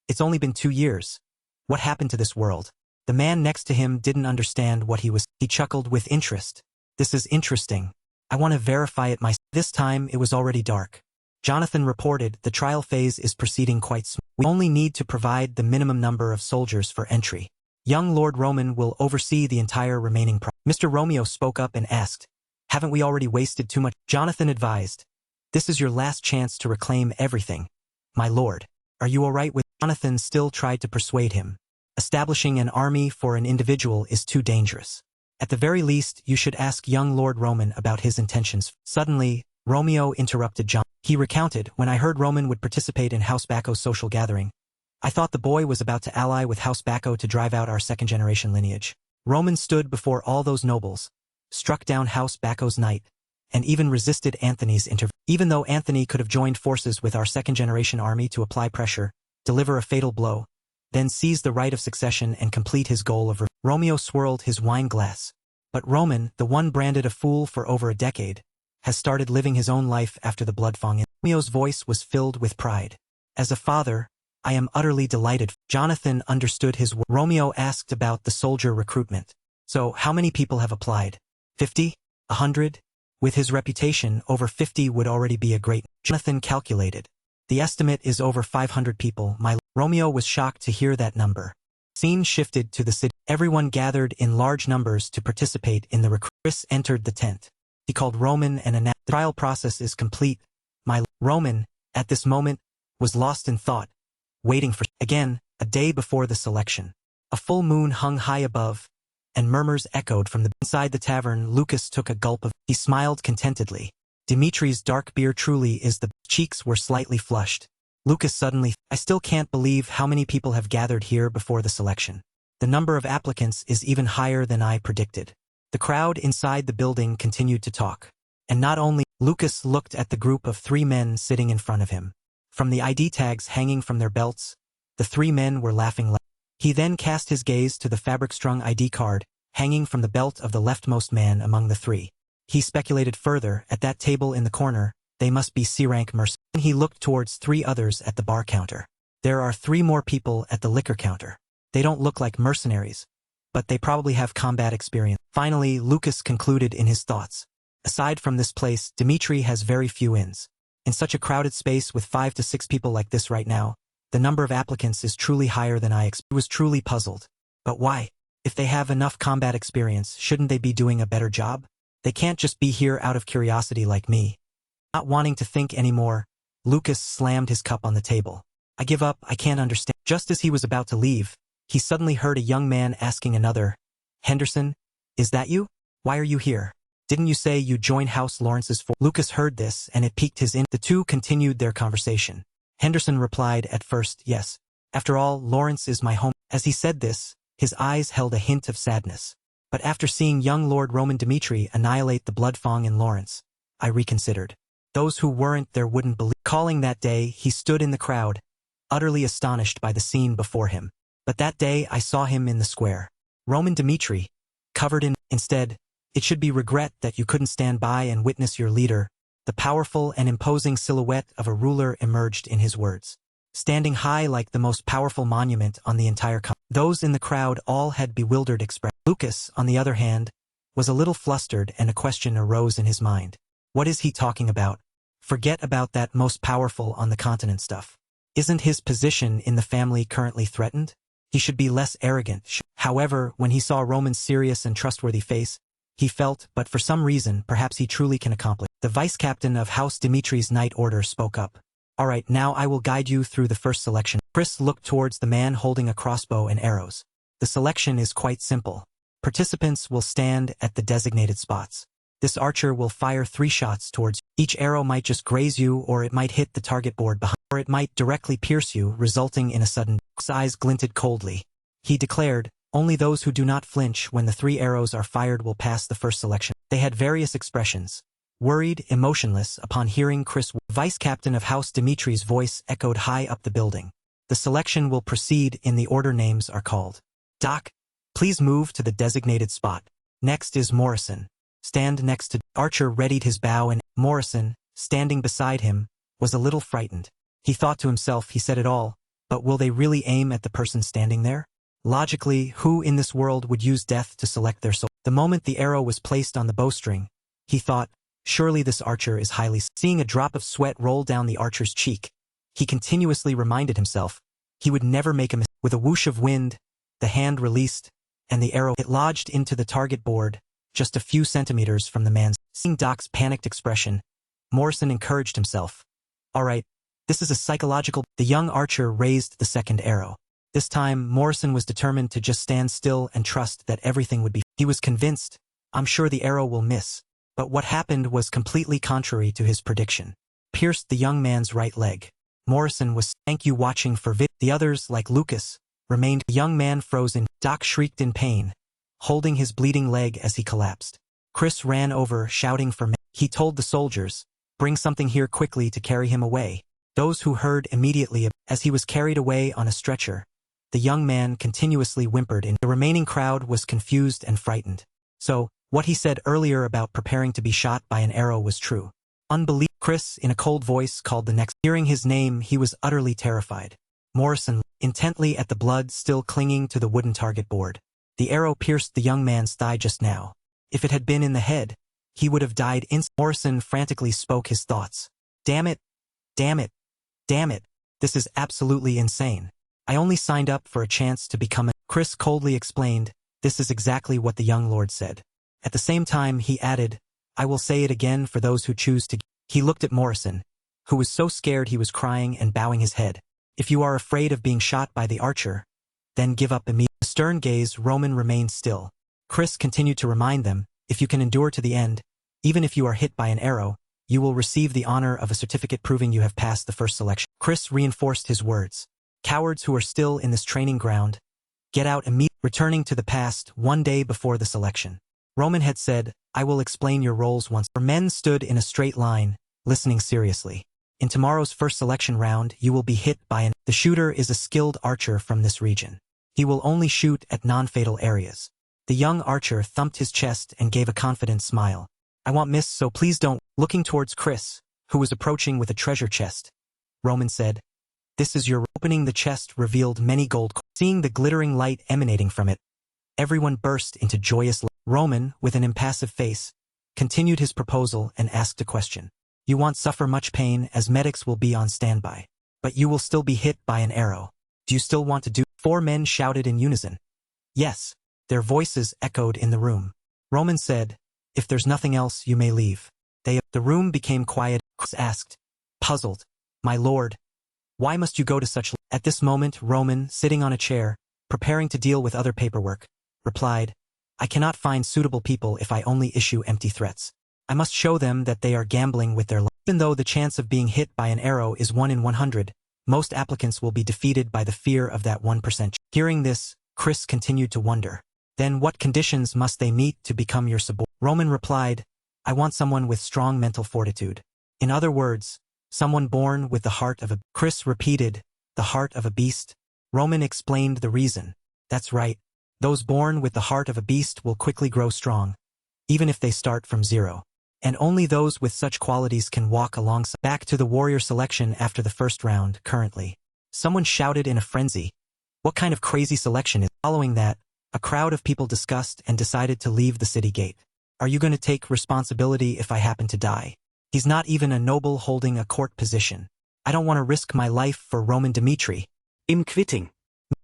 it's only been 2 years. What happened to this world? The man next to him didn't understand what he was. He chuckled with interest. This is interesting. I want to verify it myself. This time it was already dark. Jonathan reported the trial phase is proceeding quite smoothly. We only need to provide the minimum number of soldiers for entry. Young Lord Roman will oversee the entire remaining process. Mr. Romeo spoke up and asked, haven't we already wasted too much? Jonathan advised, this is your last chance to reclaim everything. My lord, are you all right with... Jonathan still tried to persuade him. Establishing an army for an individual is too dangerous. At the very least, you should ask young Lord Roman about his intentions. Suddenly, Romeo interrupted John. He recounted, when I heard Roman would participate in House Bacco's social gathering, I thought the boy was about to ally with House Bacco to drive out our second-generation lineage. Roman stood before all those nobles, struck down House Bacco's knight, and even resisted Anthony's intervention. Even though Anthony could have joined forces with our second-generation army to apply pressure, deliver a fatal blow, then seize the right of succession and complete his goal of Romeo swirled his wine glass. But Roman, the one branded a fool for over a decade, has started living his own life after the Bloodfang. Romeo's voice was filled with pride. As a father, I am utterly delighted. Jonathan understood his words. Romeo asked about the soldier recruitment. So, how many people have applied? 50? 100? With his reputation, over 50 would already be a great... Jonathan calculated. The estimate is over 500 people. Romeo was shocked to hear that number. Scene shifted to the city. Everyone gathered in large numbers to participate in the recruitment. Chris entered the tent. He called Roman and announced, the trial process is complete. Roman, at this moment, was lost in thought, waiting for... Again, a day before the selection. A full moon hung high above, and murmurs echoed from inside the tavern. Lucas took a gulp of... He smiled contentedly. Dimitri's dark beer truly is the... Cheeks were slightly flushed. Lucas suddenly... I still can't believe how many people have gathered here before the selection. The number of applicants is even higher than I predicted. The crowd inside the building continued to talk. And not only... Lucas looked at the group of 3 men sitting in front of him. From the ID tags hanging from their belts, the three men were laughing. He then cast his gaze to the fabric-strung ID card, hanging from the belt of the leftmost man among the three. He speculated further, at that table in the corner, they must be C-rank mercenaries. He looked towards three others at the bar counter. There are three more people at the liquor counter. They don't look like mercenaries, but they probably have combat experience. Finally, Lucas concluded in his thoughts. Aside from this place, Dimitri has very few inns. In such a crowded space with 5 to 6 people like this right now, the number of applicants is truly higher than I expected. He was truly puzzled. But why? If they have enough combat experience, shouldn't they be doing a better job? They can't just be here out of curiosity like me. Not wanting to think anymore, Lucas slammed his cup on the table. I give up, I can't understand. Just as he was about to leave, he suddenly heard a young man asking another, Henderson, is that you? Why are you here? Didn't you say you joined House Lawrence's for? Lucas heard this and it piqued his interest. The two continued their conversation. Henderson replied at first, yes. After all, Lawrence is my home. As he said this, his eyes held a hint of sadness. But after seeing young Lord Roman Dimitri annihilate the blood fong in Lawrence, I reconsidered. Those who weren't there wouldn't believe. Calling that day, he stood in the crowd, utterly astonished by the scene before him. But that day I saw him in the square. Roman Dimitri, covered in. Instead, it should be regret that you couldn't stand by and witness your leader. The powerful and imposing silhouette of a ruler emerged in his words. Standing high like the most powerful monument on the entire continent. Those in the crowd all had bewildered expressions. Lucas, on the other hand, was a little flustered and a question arose in his mind. What is he talking about? Forget about that most powerful on the continent stuff. Isn't his position in the family currently threatened? He should be less arrogant. However, when he saw Roman's serious and trustworthy face, he felt, but for some reason, perhaps he truly can accomplish. The vice-captain of House Dimitri's Night Order spoke up. All right, now I will guide you through the first selection. Chris looked towards the man holding a crossbow and arrows. The selection is quite simple. Participants will stand at the designated spots. This archer will fire 3 shots towards you. Each arrow might just graze you, or it might hit the target board behind, or it might directly pierce you, resulting in a sudden. His eyes glinted coldly. He declared, only those who do not flinch when the 3 arrows are fired will pass the first selection. They had various expressions. Worried, emotionless, upon hearing Chris, vice-captain of House Dimitri's voice echoed high up the building. The selection will proceed in the order names are called. Doc, please move to the designated spot. Next is Morrison. Stand next to. Archer readied his bow and Morrison, standing beside him, was a little frightened. He thought to himself, he said it all, but will they really aim at the person standing there? Logically, who in this world would use death to select their soul? The moment the arrow was placed on the bowstring, he thought, surely this archer is highly. Seeing a drop of sweat roll down the archer's cheek, he continuously reminded himself, he would never make a mistake. With a whoosh of wind, the hand released, and the arrow, it lodged into the target board, just a few centimeters from the man's. Seeing Doc's panicked expression, Morrison encouraged himself. All right, this is a psychological. The young archer raised the second arrow. This time, Morrison was determined to just stand still and trust that everything would be. He was convinced, I'm sure the arrow will miss. But what happened was completely contrary to his prediction. Pierced the young man's right leg. Morrison was. Thank you watching for vid. The others, like Lucas, remained. The young man frozen. Doc shrieked in pain, holding his bleeding leg as he collapsed. Chris ran over, shouting for men. He told the soldiers, bring something here quickly to carry him away. Those who heard immediately, as he was carried away on a stretcher, the young man continuously whimpered and the remaining crowd was confused and frightened. So, what he said earlier about preparing to be shot by an arrow was true. Unbelievable. Chris, in a cold voice, called the next. Hearing his name, he was utterly terrified. Morrison, intently at the blood still clinging to the wooden target board. The arrow pierced the young man's thigh just now. If it had been in the head, he would have died instantly. Morrison frantically spoke his thoughts. Damn it! Damn it! Damn it! This is absolutely insane. I only signed up for a chance to become a. Chris coldly explained, this is exactly what the young lord said. At the same time, he added, I will say it again for those who choose to. He looked at Morrison, who was so scared he was crying and bowing his head. If you are afraid of being shot by the archer, then give up immediately. A stern gaze, Roman remained still. Chris continued to remind them, if you can endure to the end, even if you are hit by an arrow, you will receive the honor of a certificate proving you have passed the first selection. Chris reinforced his words. Cowards who are still in this training ground, get out immediately. Returning to the past, one day before the selection. Roman had said, I will explain your roles once. Our men stood in a straight line, listening seriously. In tomorrow's first selection round, you will be hit by an... The shooter is a skilled archer from this region. He will only shoot at non-fatal areas. The young archer thumped his chest and gave a confident smile. I won't miss, so please don't. Looking towards Chris, who was approaching with a treasure chest, Roman said, "This is your..." Opening the chest revealed many gold coins. Seeing the glittering light emanating from it, everyone burst into joyous laughter. Roman, with an impassive face, continued his proposal and asked a question. You won't suffer much pain as medics will be on standby. But you will still be hit by an arrow. Do you still want to do? 4 men shouted in unison. Yes. Their voices echoed in the room. Roman said, "If there's nothing else, you may leave." The room became quiet. Chris asked, puzzled, "My lord, why must you go to such..." At this moment, Roman, sitting on a chair, preparing to deal with other paperwork, replied, "I cannot find suitable people if I only issue empty threats. I must show them that they are gambling with their life. Even though the chance of being hit by an arrow is 1 in 100, most applicants will be defeated by the fear of that 1%. Hearing this, Chris continued to wonder. Then what conditions must they meet to become your subordinate? Roman replied, "I want someone with strong mental fortitude. In other words, someone born with the heart of a..." Chris repeated, "The heart of a beast?" Roman explained the reason. "That's right. Those born with the heart of a beast will quickly grow strong, even if they start from 0. And only those with such qualities can walk alongside." Back to the warrior selection after the first round, currently. Someone shouted in a frenzy, "What kind of crazy selection is..." Following that, a crowd of people discussed and decided to leave the city gate. "Are you going to take responsibility if I happen to die? He's not even a noble holding a court position. I don't want to risk my life for Roman Dimitri." I'm quitting.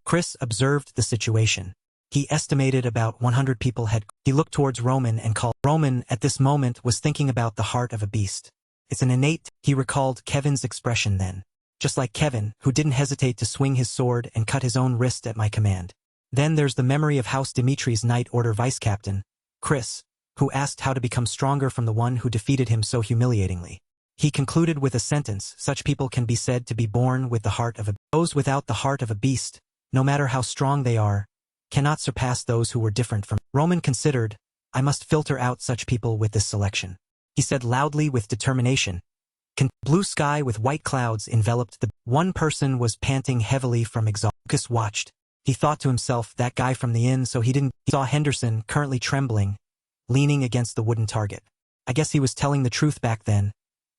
Chris observed the situation. He estimated about 100 people had... He looked towards Roman and called. Roman, at this moment, was thinking about the heart of a beast. It's an innate... He recalled Kevin's expression then. Just like Kevin, who didn't hesitate to swing his sword and cut his own wrist at my command. Then there's the memory of House Dimitri's Knight Order vice-captain, Chris, who asked how to become stronger from the one who defeated him so humiliatingly. He concluded with a sentence, "Such people can be said to be born with the heart of a... Those without the heart of a beast, no matter how strong they are, cannot surpass those who were different from..." Roman considered, "I must filter out such people with this selection." He said loudly with determination. Blue sky with white clouds enveloped the... One person was panting heavily from exhaustion. Lucas watched. He thought to himself, that guy from the inn, so he didn't... He saw Henderson, currently trembling, leaning against the wooden target. I guess he was telling the truth back then,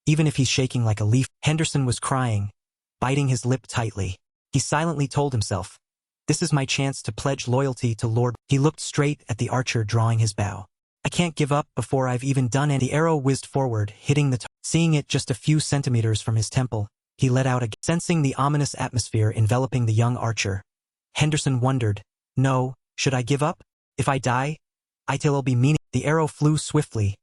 even if he's shaking like a leaf. Henderson was crying, biting his lip tightly. He silently told himself, "This is my chance to pledge loyalty to Lord..." He looked straight at the archer drawing his bow. "I can't give up before I've even done any..." The arrow whizzed forward, hitting the target. Seeing it just a few centimeters from his temple, he let out a... Sensing the ominous atmosphere enveloping the young archer, Henderson wondered, "No, should I give up? If I die, it'll be meaning..." The arrow flew swiftly,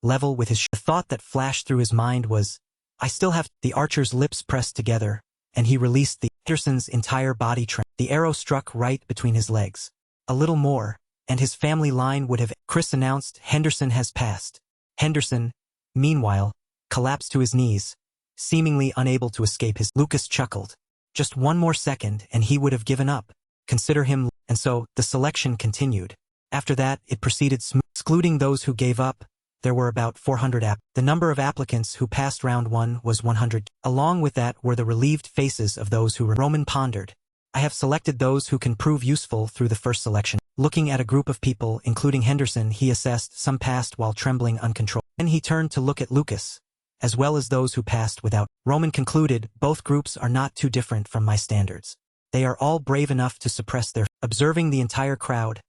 level with his... The thought that flashed through his mind was, "I still have..." The archer's lips pressed together, and he released the... Henderson's entire body trembled. The arrow struck right between his legs. A little more, and his family line would have... Chris announced, "Henderson has passed." Henderson, meanwhile, collapsed to his knees, seemingly unable to escape his... Lucas chuckled. Just one more second and he would have given up. Consider him... And so, the selection continued. After that, it proceeded smoothly. Excluding those who gave up, there were about 400 The number of applicants who passed round 1 was 100. Along with that were the relieved faces of those who were... Roman pondered. "I have selected those who can prove useful through the first selection." Looking at a group of people, including Henderson, he assessed some passed while trembling uncontrolled. Then he turned to look at Lucas, as well as those who passed without. Roman concluded, "Both groups are not too different from my standards. They are all brave enough to suppress their..." Observing the entire crowd,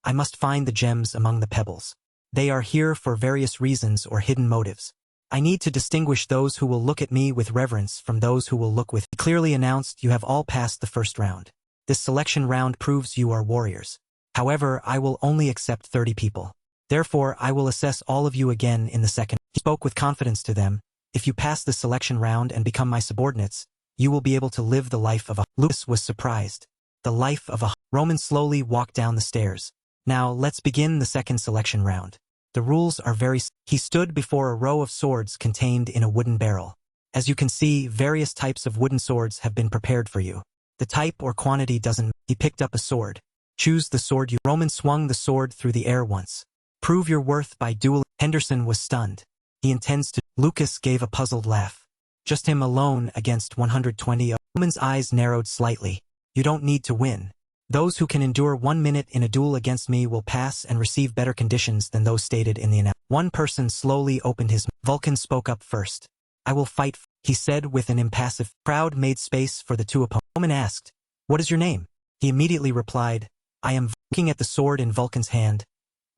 "I must find the gems among the pebbles. They are here for various reasons or hidden motives. I need to distinguish those who will look at me with reverence from those who will look with..." He clearly announced, "You have all passed the first round. This selection round proves you are warriors. However, I will only accept 30 people. Therefore, I will assess all of you again in the second." He spoke with confidence to them. "If you pass this selection round and become my subordinates, you will be able to live the life of a..." Lucas was surprised. The life of a... Roman slowly walked down the stairs. "Now, let's begin the second selection round. The rules are very..." He stood before a row of swords contained in a wooden barrel. "As you can see, various types of wooden swords have been prepared for you. The type or quantity doesn't..." He picked up a sword. "Choose the sword you..." Roman swung the sword through the air once. "Prove your worth by duel..." Henderson was stunned. "He intends to..." Lucas gave a puzzled laugh. Just him alone against 120. Roman's eyes narrowed slightly. You don't need to win. Those who can endure 1 minute in a duel against me will pass and receive better conditions than those stated in the announcement. One person slowly opened his mouth. Vulcan spoke up first. I will fight, he said with an impassive. Crowd made space for the two opponents. Roman asked, what is your name? He immediately replied, I am. Looking at the sword in Vulcan's hand,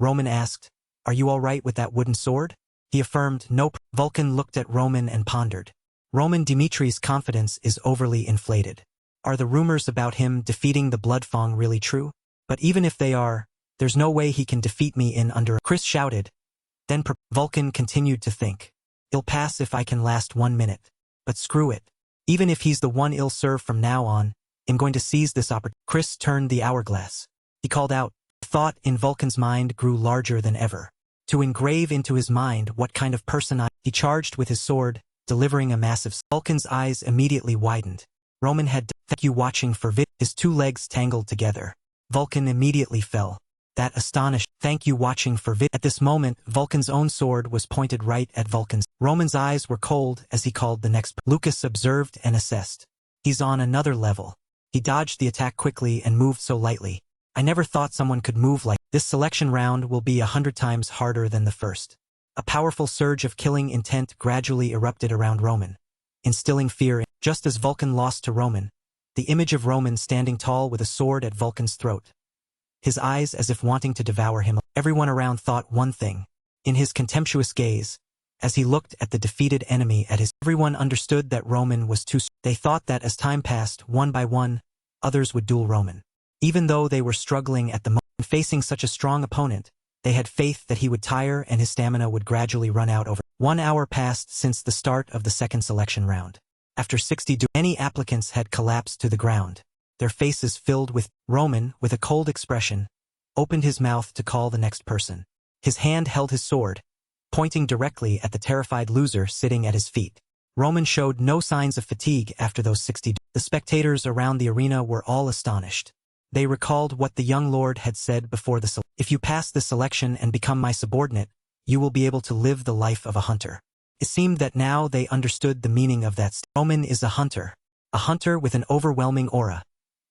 Roman asked, are you all right with that wooden sword? He affirmed, nope. Vulcan looked at Roman and pondered. Roman Dimitri's confidence is overly inflated. Are the rumors about him defeating the Bloodfang really true? But even if they are, there's no way he can defeat me in under. Chris shouted. Then Vulcan continued to think. He'll pass if I can last 1 minute. But screw it. Even if he's the one I'll serve from now on, I'm going to seize this opportunity. Chris turned the hourglass. He called out. Thought in Vulcan's mind grew larger than ever. To engrave into his mind what kind of person he charged with his sword, delivering a massive. Vulcan's eyes immediately widened. Roman had. Thank you watching for vid. His two legs tangled together. Vulcan immediately fell. That astonished. Thank you watching for vid. At this moment, Vulcan's own sword was pointed right at Vulcan's. Roman's eyes were cold as he called the next. Lucas observed and assessed. He's on another level. He dodged the attack quickly and moved so lightly. I never thought someone could move like this. Selection round will be 100 times harder than the first. A powerful surge of killing intent gradually erupted around Roman, instilling fear. Just as Vulcan lost to Roman, the image of Roman standing tall with a sword at Vulcan's throat, his eyes as if wanting to devour him. Everyone around thought one thing. In his contemptuous gaze, as he looked at the defeated enemy at his, everyone understood that Roman was too. They thought that as time passed, one by one, others would duel Roman. Even though they were struggling at the moment, facing such a strong opponent, they had faith that he would tire and his stamina would gradually run out. Over 1 hour passed since the start of the second selection round. After 60 duels, many applicants had collapsed to the ground, their faces filled with. Roman, with a cold expression, opened his mouth to call the next person. His hand held his sword, pointing directly at the terrified loser sitting at his feet. Roman showed no signs of fatigue after those 60 duels. The spectators around the arena were all astonished. They recalled what the young lord had said before the selection. If you pass the selection and become my subordinate, you will be able to live the life of a hunter. It seemed that now they understood the meaning of that. Roman is a hunter with an overwhelming aura,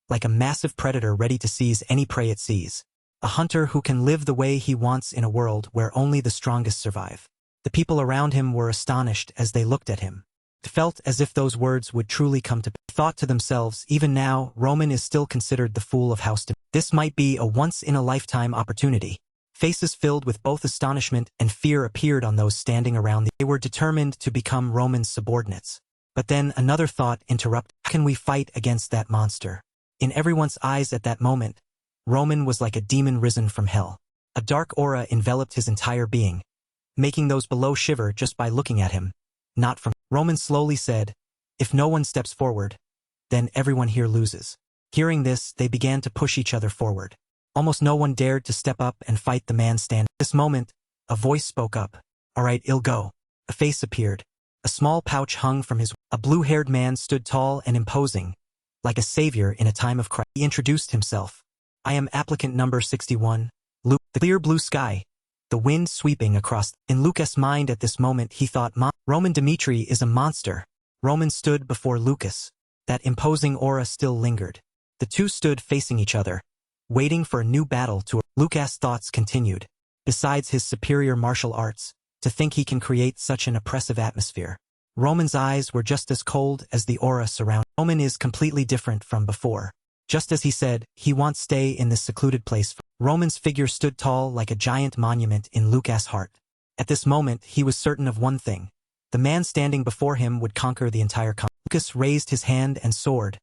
like a massive predator ready to seize any prey it sees. A hunter who can live the way he wants in a world where only the strongest survive. The people around him were astonished as they looked at him. It felt as if those words would truly come to pass. Thought to themselves, even now, Roman is still considered the fool of House. This might be a once-in-a-lifetime opportunity. Faces filled with both astonishment and fear appeared on those standing around. They were determined to become Roman's subordinates. But then another thought interrupted. How can we fight against that monster? In everyone's eyes at that moment, Roman was like a demon risen from hell. A dark aura enveloped his entire being, making those below shiver just by looking at him. Not from. Roman slowly said, if no one steps forward, then everyone here loses. Hearing this, they began to push each other forward. Almost no one dared to step up and fight the man standing. At this moment, a voice spoke up. All right, I'll go. A face appeared. A small pouch hung from his. A blue-haired man stood tall and imposing, like a savior in a time of crisis. He introduced himself. I am applicant number 61, Luke. The clear blue sky, the wind sweeping across. In Lucas' mind at this moment he thought, Roman Dimitri is a monster. Roman stood before Lucas. That imposing aura still lingered. The two stood facing each other, waiting for a new battle to. Lucas' thoughts continued. Besides his superior martial arts, to think he can create such an oppressive atmosphere. Roman's eyes were just as cold as the aura surrounding. Roman is completely different from before. Just as he said, he wants stay in this secluded place. Roman's figure stood tall like a giant monument in Lucas' heart. At this moment, he was certain of one thing. The man standing before him would conquer the entire continent. Lucas raised his hand and sword,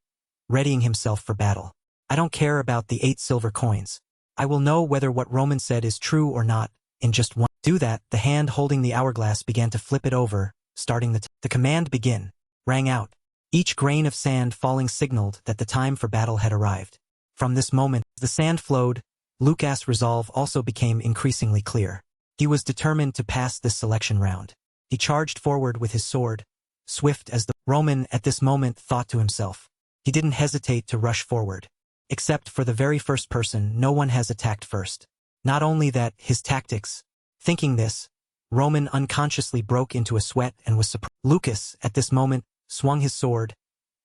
readying himself for battle. I don't care about the 8 silver coins. I will know whether what Roman said is true or not, in just one. Do that, the hand holding the hourglass began to flip it over, starting the command begin, rang out. Each grain of sand falling signaled that the time for battle had arrived. From this moment, as the sand flowed, Lucas' resolve also became increasingly clear. He was determined to pass this selection round. He charged forward with his sword, swift as the. Roman at this moment thought to himself. He didn't hesitate to rush forward. Except for the very first person, no one has attacked first. Not only that, his tactics. Thinking this, Roman unconsciously broke into a sweat and was surprised. Lucas, at this moment, swung his sword,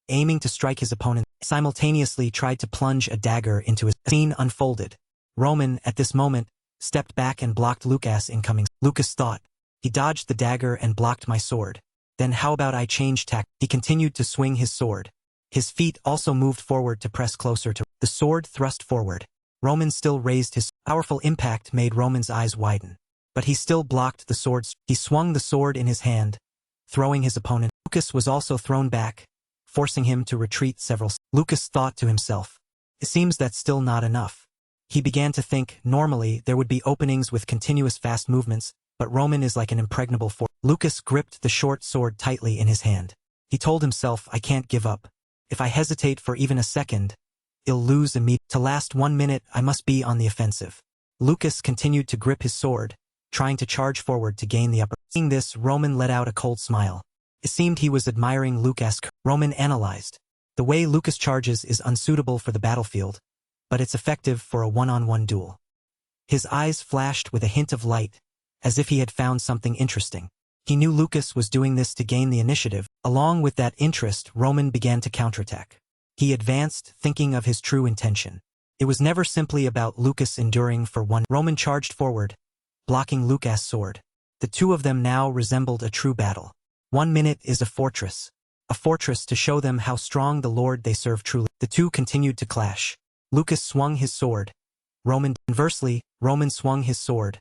aiming to strike his opponent, simultaneously tried to plunge a dagger into his scene unfolded. Roman, at this moment, stepped back and blocked Lucas' incoming. Lucas thought, he dodged the dagger and blocked my sword. Then how about I change tack? He continued to swing his sword. His feet also moved forward to press closer to the sword thrust forward. Roman still raised his powerful impact made Roman's eyes widen. But he still blocked the sword. He swung the sword in his hand, throwing his opponent. Lucas was also thrown back, forcing him to retreat several. Lucas thought to himself, it seems that's still not enough. He began to think, normally there would be openings with continuous fast movements, but Roman is like an impregnable force. Lucas gripped the short sword tightly in his hand. He told himself, I can't give up. If I hesitate for even a second, I'll lose immediately. To last 1 minute, I must be on the offensive. Lucas continued to grip his sword, trying to charge forward to gain the upper. Seeing this, Roman let out a cold smile. It seemed he was admiring Lucas. Roman analyzed. The way Lucas charges is unsuitable for the battlefield, but it's effective for a one-on-one duel. His eyes flashed with a hint of light, as if he had found something interesting. He knew Lucas was doing this to gain the initiative. Along with that interest, Roman began to counterattack. He advanced, thinking of his true intention. It was never simply about Lucas enduring for one. Roman charged forward, blocking Lucas' sword. The two of them now resembled a true battle. 1 minute is a fortress to show them how strong the Lord they serve truly. The two continued to clash. Lucas swung his sword. Conversely, Roman swung his sword.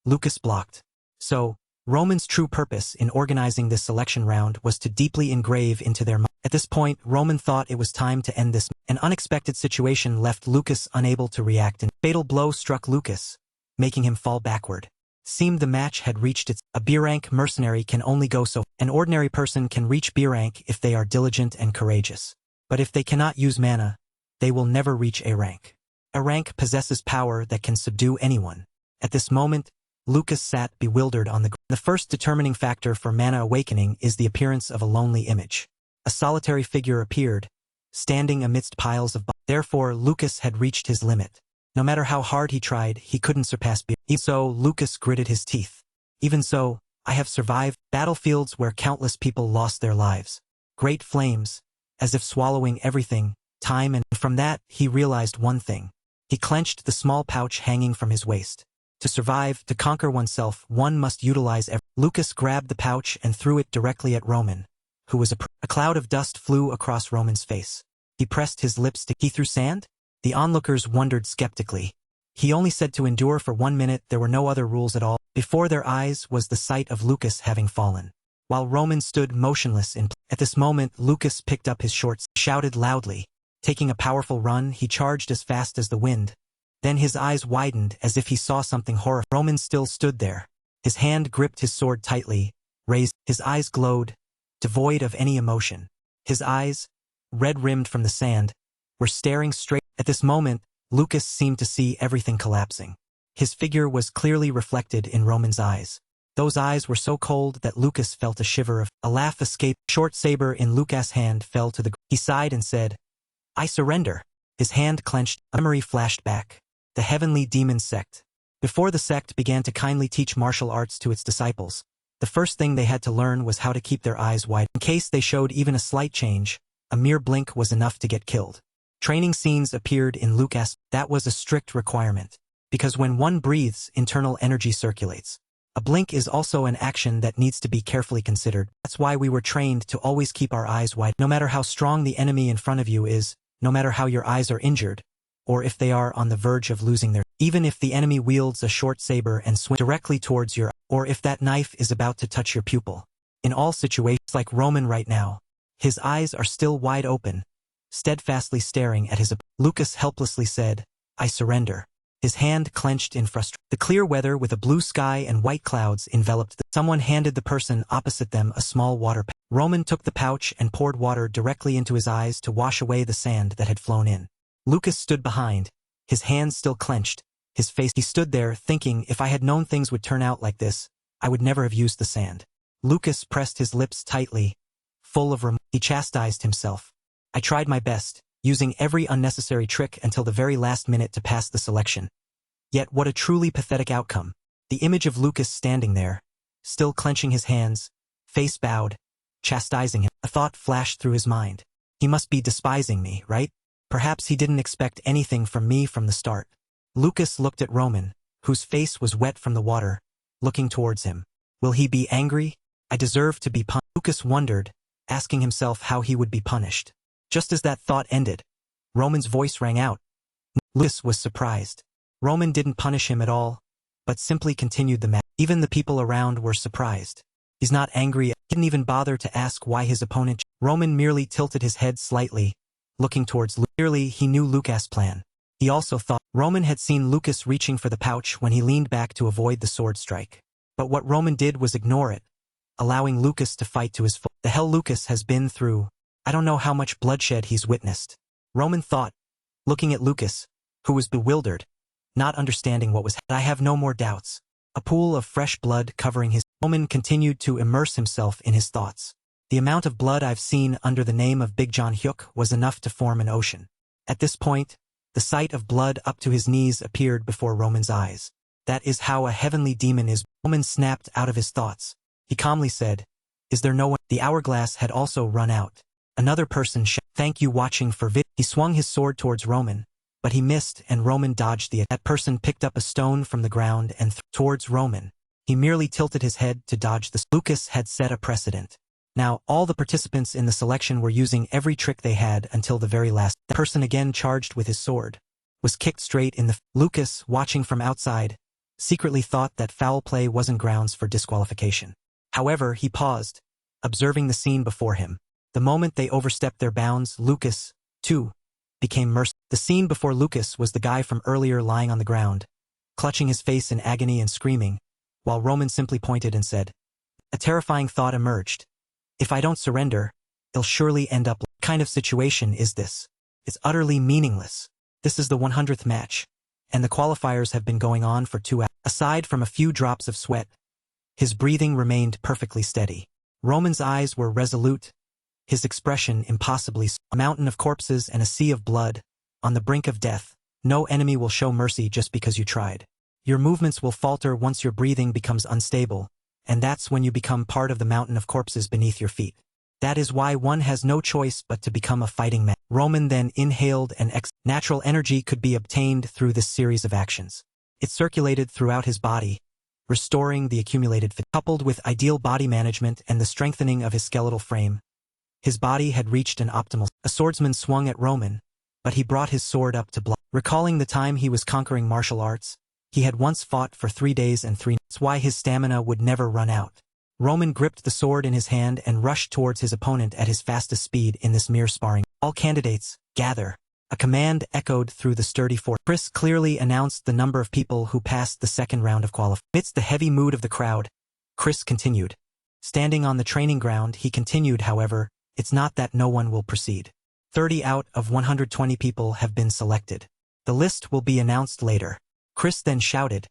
Lucas blocked. So, Roman's true purpose in organizing this selection round was to deeply engrave into their mind. At this point, Roman thought it was time to end this. An unexpected situation left Lucas unable to react, and a fatal blow struck Lucas, making him fall backward. Seemed the match had reached its. A B-rank mercenary can only go so. An ordinary person can reach B-rank if they are diligent and courageous. But if they cannot use mana, they will never reach A rank. A rank possesses power that can subdue anyone. At this moment, Lucas sat bewildered on the ground. The first determining factor for mana awakening is the appearance of a lonely image. A solitary figure appeared, standing amidst piles of. Therefore, Lucas had reached his limit. No matter how hard he tried, he couldn't surpass B. Even so, Lucas gritted his teeth. Even so, I have survived battlefields where countless people lost their lives. Great flames, as if swallowing everything, time, and from that, he realized one thing. He clenched the small pouch hanging from his waist. To survive, to conquer oneself, one must utilize every. Lucas grabbed the pouch and threw it directly at Roman, who was a cloud of dust flew across Roman's face. He pressed his lips to. He threw sand? The onlookers wondered skeptically. He only said to endure for 1 minute. There were no other rules at all. Before their eyes was the sight of Lucas having fallen, while Roman stood motionless in. At this moment, Lucas picked up his shorts, shouted loudly. Taking a powerful run, he charged as fast as the wind. Then his eyes widened as if he saw something horrifying. Roman still stood there. His hand gripped his sword tightly, raised. His eyes glowed, devoid of any emotion. His eyes, red-rimmed from the sand, were staring straight. At this moment, Lucas seemed to see everything collapsing. His figure was clearly reflected in Roman's eyes. Those eyes were so cold that Lucas felt a shiver of. A laugh escaped. Short saber in Lucas' hand fell to the ground. He sighed and said, I surrender. His hand clenched. A memory flashed back. The Heavenly Demon Sect. Before the sect began to kindly teach martial arts to its disciples, the first thing they had to learn was how to keep their eyes wide. In case they showed even a slight change, a mere blink was enough to get killed. Training scenes appeared in Lucas. That was a strict requirement, because when one breathes, internal energy circulates. A blink is also an action that needs to be carefully considered. That's why we were trained to always keep our eyes wide. No matter how strong the enemy in front of you is, no matter how your eyes are injured, or if they are on the verge of losing their. Even if the enemy wields a short saber and swings directly towards your. Or if that knife is about to touch your pupil. In all situations, like Roman right now, his eyes are still wide open, steadfastly staring at his. Lucas helplessly said, I surrender. His hand clenched in frustration. The clear weather with a blue sky and white clouds enveloped them. Someone handed the person opposite them a small water pouch. Roman took the pouch and poured water directly into his eyes to wash away the sand that had flown in. Lucas stood behind, his hands still clenched, his face. He stood there thinking, if I had known things would turn out like this, I would never have used the sand. Lucas pressed his lips tightly, full of remorse. He chastised himself. I tried my best, using every unnecessary trick until the very last minute to pass the selection. Yet what a truly pathetic outcome. The image of Lucas standing there, still clenching his hands, face bowed, chastising him. A thought flashed through his mind. He must be despising me, right? Perhaps he didn't expect anything from me from the start. Lucas looked at Roman, whose face was wet from the water, looking towards him. Will he be angry? I deserve to be punished. Lucas wondered, asking himself how he would be punished. Just as that thought ended, Roman's voice rang out. Lucas was surprised. Roman didn't punish him at all, but simply continued the match. Even the people around were surprised. He's not angry. He didn't even bother to ask why his opponent. Roman merely tilted his head slightly, looking towards Lucas. Clearly, he knew Lucas' plan. He also thought Roman had seen Lucas reaching for the pouch when he leaned back to avoid the sword strike. But what Roman did was ignore it, allowing Lucas to fight to his full. The hell Lucas has been through. I don't know how much bloodshed he's witnessed. Roman thought, looking at Lucas, who was bewildered, not understanding what was. I have no more doubts. A pool of fresh blood covering his. Roman continued to immerse himself in his thoughts. The amount of blood I've seen under the name of Big John Hyuk was enough to form an ocean. At this point, the sight of blood up to his knees appeared before Roman's eyes. That is how a heavenly demon is. Roman snapped out of his thoughts. He calmly said, is there no one? The hourglass had also run out. Another person shouted, thank you watching for vid. He swung his sword towards Roman, but he missed and Roman dodged the. That person picked up a stone from the ground and towards Roman. He merely tilted his head to dodge the. Lucas had set a precedent. Now, all the participants in the selection were using every trick they had until the very last. The person again charged with his sword was kicked straight in the. Lucas, watching from outside, secretly thought that foul play wasn't grounds for disqualification. However, he paused, observing the scene before him. The moment they overstepped their bounds, Lucas, too, became merciless. The scene before Lucas was the guy from earlier lying on the ground, clutching his face in agony and screaming, while Roman simply pointed and said. A terrifying thought emerged. If I don't surrender, it'll surely end up. What kind of situation is this? It's utterly meaningless. This is the 100th match, and the qualifiers have been going on for 2 hours. Aside from a few drops of sweat, his breathing remained perfectly steady. Roman's eyes were resolute, his expression impossibly. A mountain of corpses and a sea of blood, on the brink of death. No enemy will show mercy just because you tried. Your movements will falter once your breathing becomes unstable, and that's when you become part of the mountain of corpses beneath your feet. That is why one has no choice but to become a fighting man. Roman then inhaled and exhaled. Natural energy could be obtained through this series of actions. It circulated throughout his body, restoring the accumulated fatigue. Coupled with ideal body management and the strengthening of his skeletal frame, his body had reached an optimal. A swordsman swung at Roman, but he brought his sword up to block. Recalling the time he was conquering martial arts, he had once fought for 3 days and 3 nights. That's why his stamina would never run out. Roman gripped the sword in his hand and rushed towards his opponent at his fastest speed in this mere sparring. All candidates, gather. A command echoed through the sturdy fort. Chris clearly announced the number of people who passed the second round of qualifying. Amidst the heavy mood of the crowd, Chris continued. Standing on the training ground, he continued, however, it's not that no one will proceed. 30 out of 120 people have been selected. The list will be announced later. Chris then shouted.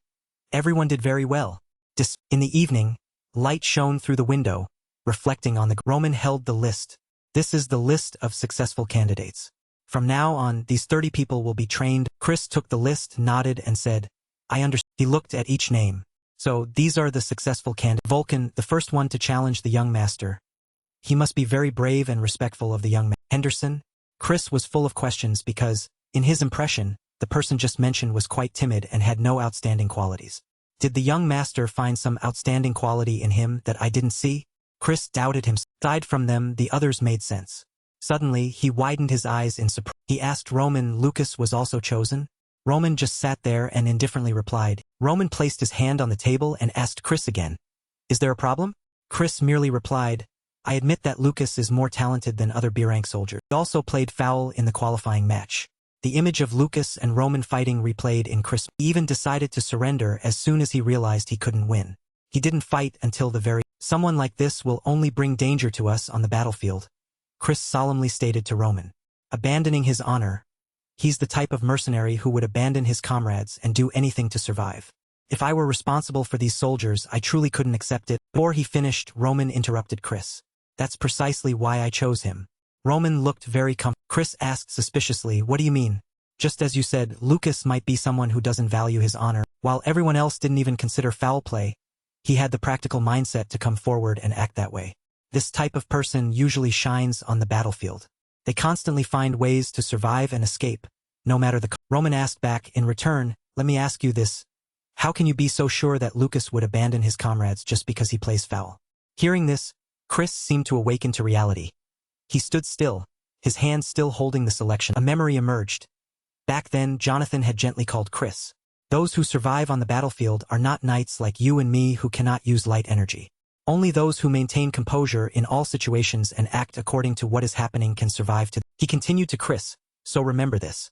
Everyone did very well. In the evening, light shone through the window, reflecting on the. Roman held the list. This is the list of successful candidates. From now on, these 30 people will be trained. Chris took the list, nodded, and said, I understand. He looked at each name. So, these are the successful candidates. Vulcan, the first one to challenge the young master. He must be very brave and respectful of the young man. Henderson? Chris was full of questions because, in his impression, the person just mentioned was quite timid and had no outstanding qualities. Did the young master find some outstanding quality in him that I didn't see? Chris doubted himself. Aside from them, the others made sense. Suddenly, he widened his eyes in surprise. He asked Roman. Lucas was also chosen? Roman just sat there and indifferently replied. Roman placed his hand on the table and asked Chris again. Is there a problem? Chris merely replied, I admit that Lucas is more talented than other B-rank soldiers. He also played foul in the qualifying match. The image of Lucas and Roman fighting replayed in Chris. He even decided to surrender as soon as he realized he couldn't win. He didn't fight until the very. Someone like this will only bring danger to us on the battlefield, Chris solemnly stated to Roman. Abandoning his honor. He's the type of mercenary who would abandon his comrades and do anything to survive. If I were responsible for these soldiers, I truly couldn't accept it. Before he finished, Roman interrupted Chris. That's precisely why I chose him. Roman looked very comfortable. Chris asked suspiciously, what do you mean? Just as you said, Lucas might be someone who doesn't value his honor, while everyone else didn't even consider foul play. He had the practical mindset to come forward and act that way. This type of person usually shines on the battlefield. They constantly find ways to survive and escape, no matter the Roman asked back, in return, let me ask you this. How can you be so sure that Lucas would abandon his comrades just because he plays foul? Hearing this, Chris seemed to awaken to reality. He stood still, his hand still holding the selection. A memory emerged. Back then, Jonathan had gently called Chris. Those who survive on the battlefield are not knights like you and me who cannot use light energy. Only those who maintain composure in all situations and act according to what is happening can survive. He continued to Chris, so remember this.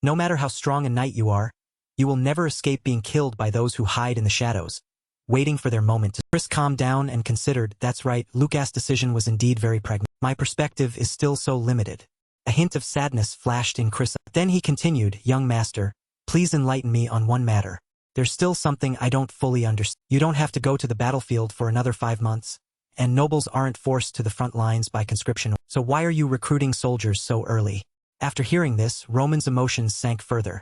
No matter how strong a knight you are, you will never escape being killed by those who hide in the shadows, waiting for their moment to. Chris calmed down and considered, that's right, Lucas' decision was indeed very pragmatic. My perspective is still so limited. A hint of sadness flashed in Chris. Then he continued, young master, please enlighten me on one matter. There's still something I don't fully understand. You don't have to go to the battlefield for another 5 months, and nobles aren't forced to the front lines by conscription. So why are you recruiting soldiers so early? After hearing this, Roman's emotions sank further.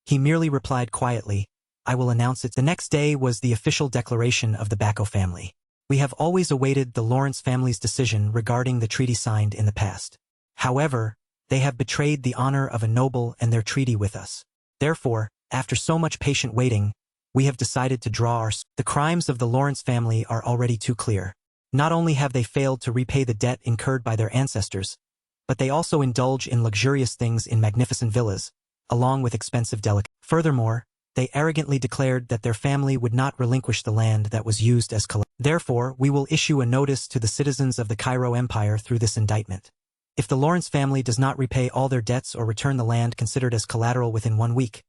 He merely replied quietly, I will announce it. The next day was the official declaration of the Bacco family. We have always awaited the Lawrence family's decision regarding the treaty signed in the past. However, they have betrayed the honor of a noble and their treaty with us. Therefore, after so much patient waiting, we have decided to draw our. The crimes of the Lawrence family are already too clear. Not only have they failed to repay the debt incurred by their ancestors, but they also indulge in luxurious things in magnificent villas, along with expensive delicacies. Furthermore, they arrogantly declared that their family would not relinquish the land that was used as collateral. Therefore, we will issue a notice to the citizens of the Cairo Empire through this indictment. If the Lawrence family does not repay all their debts or return the land considered as collateral within 1 week,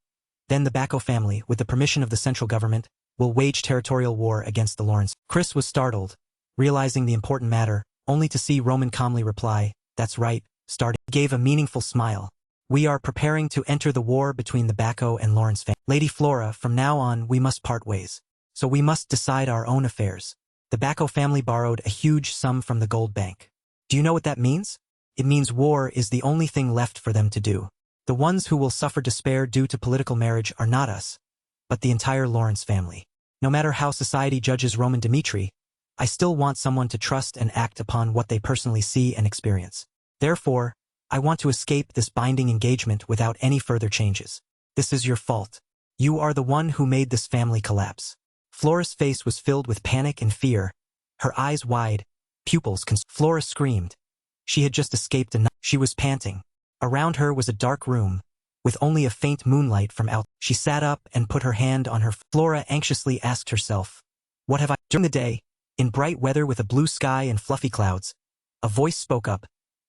then the Bacco family, with the permission of the central government, will wage territorial war against the Lawrence. Chris was startled, realizing the important matter, only to see Roman calmly reply, that's right, starting. He gave a meaningful smile. We are preparing to enter the war between the Bacco and Lawrence family. Lady Flora, from now on we must part ways. So we must decide our own affairs. The Bacco family borrowed a huge sum from the gold bank. Do you know what that means? It means war is the only thing left for them to do. The ones who will suffer despair due to political marriage are not us, but the entire Lawrence family. No matter how society judges Roman Dimitri, I still want someone to trust and act upon what they personally see and experience. Therefore, I want to escape this binding engagement without any further changes. This is your fault. You are the one who made this family collapse. Flora's face was filled with panic and fear, her eyes wide, pupils Flora screamed. She had just escaped a night. She was panting. Around her was a dark room, with only a faint moonlight from out. She sat up and put her hand on her. Flora anxiously asked herself, what have I? During the day, in bright weather with a blue sky and fluffy clouds, a voice spoke up.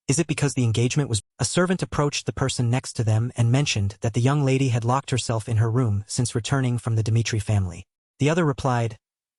Is it because the engagement was? A servant approached the person next to them and mentioned that the young lady had locked herself in her room since returning from the Dimitri family. The other replied,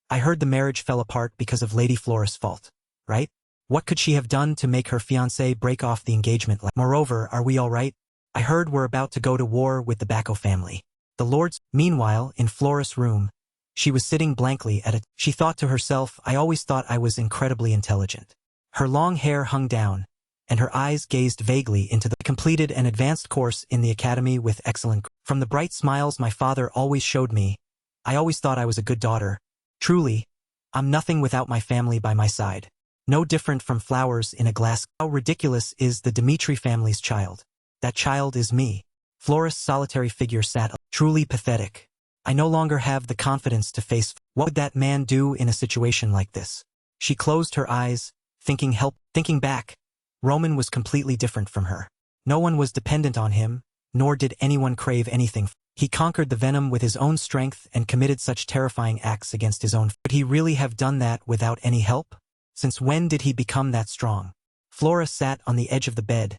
I heard the marriage fell apart because of Lady Flora's fault, right? What could she have done to make her fiancé break off the engagement? Moreover, are we all right? I heard we're about to go to war with the Bacco family. The lords. Meanwhile, in Flora's room, she was sitting blankly at it. She thought to herself, I always thought I was incredibly intelligent. Her long hair hung down, and her eyes gazed vaguely into the. Completed an advanced course in the academy with excellent. From the bright smiles my father always showed me, I always thought I was a good daughter. Truly, I'm nothing without my family by my side. No different from flowers in a glass. How ridiculous is the Dimitri family's child? That child is me. Flora's solitary figure sat. Truly pathetic. I no longer have the confidence to face. What would that man do in a situation like this? She closed her eyes, thinking back. Roman was completely different from her. No one was dependent on him, nor did anyone crave anything. He conquered the venom with his own strength and committed such terrifying acts against his own. Could he really have done that without any help? Since when did he become that strong? Flora sat on the edge of the bed,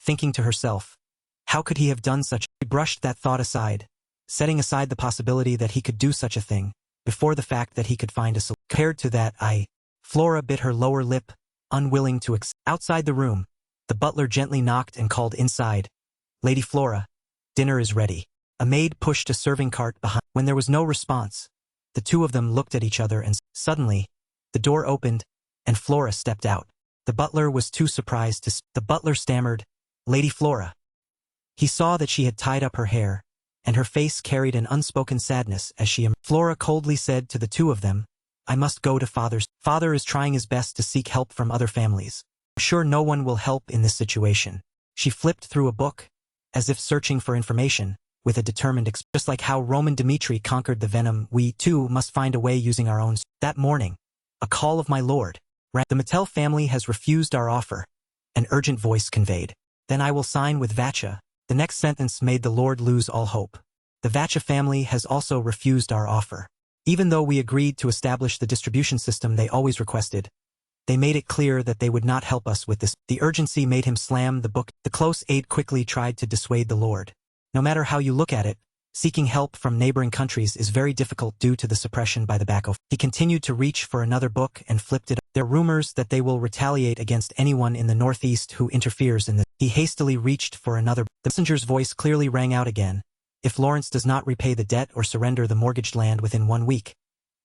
thinking to herself, how could he have done such? She brushed that thought aside, setting aside the possibility that he could do such a thing, before the fact that he could find a solution. Compared to that, Flora bit her lower lip, unwilling to accept. Outside the room, the butler gently knocked and called inside, Lady Flora, dinner is ready. A maid pushed a serving cart behind. When there was no response, the two of them looked at each other and suddenly, the door opened, and Flora stepped out. The butler was too surprised to. The butler stammered, Lady Flora. He saw that she had tied up her hair, and her face carried an unspoken sadness as she. Flora coldly said to the two of them, I must go to father's. Father is trying his best to seek help from other families. I'm sure no one will help in this situation. She flipped through a book, as if searching for information, with a determined just like how Roman Dimitri conquered the venom, we, too, must find a way using our own. That morning, a call of my lord. The Mattel family has refused our offer. An urgent voice conveyed. Then I will sign with Vacha. The next sentence made the lord lose all hope. The Vacha family has also refused our offer. Even though we agreed to establish the distribution system they always requested, they made it clear that they would not help us with this. The urgency made him slam the book. The close aide quickly tried to dissuade the lord. No matter how you look at it, seeking help from neighboring countries is very difficult due to the suppression by the Bacco. He continued to reach for another book and flipped it. There are rumors that they will retaliate against anyone in the northeast who interferes in this. He hastily reached for another. The messenger's voice clearly rang out again. If Lawrence does not repay the debt or surrender the mortgaged land within 1 week,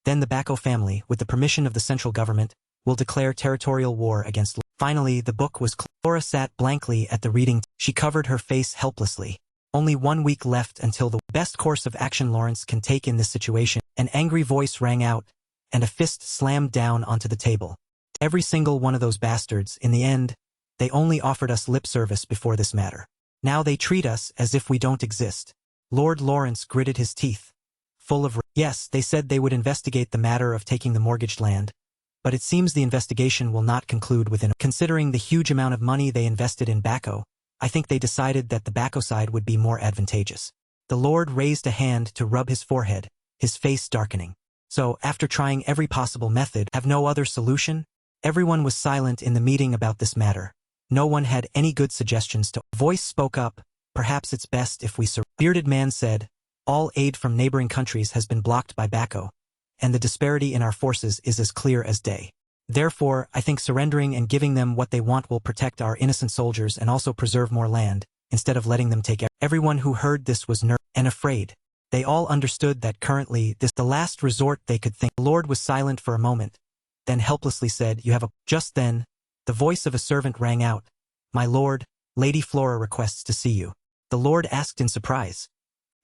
then the Bacco family, with the permission of the central government, will declare territorial war against. Finally, the book was closed. Flora sat blankly at the reading. She covered her face helplessly. Only 1 week left until the best course of action Lawrence can take in this situation. An angry voice rang out, and a fist slammed down onto the table. Every single one of those bastards, in the end, they only offered us lip service before this matter. Now they treat us as if we don't exist. Lord Lawrence gritted his teeth, full of yes, they said they would investigate the matter of taking the mortgaged land, but it seems the investigation will not conclude within. Considering the huge amount of money they invested in Bacco, I think they decided that the Bacco side would be more advantageous. The lord raised a hand to rub his forehead, his face darkening. So, after trying every possible method, have no other solution? Everyone was silent in the meeting about this matter. No one had any good suggestions to. Voice spoke up. Perhaps it's best if we surrender. Bearded man said, all aid from neighboring countries has been blocked by Bacco, and the disparity in our forces is as clear as day. Therefore, I think surrendering and giving them what they want will protect our innocent soldiers and also preserve more land, instead of letting them take it. Everyone who heard this was nervous and afraid. They all understood that currently this the last resort they could think. The lord was silent for a moment, then helplessly said, you have a. Just then, the voice of a servant rang out. My lord, Lady Flora requests to see you. The lord asked in surprise.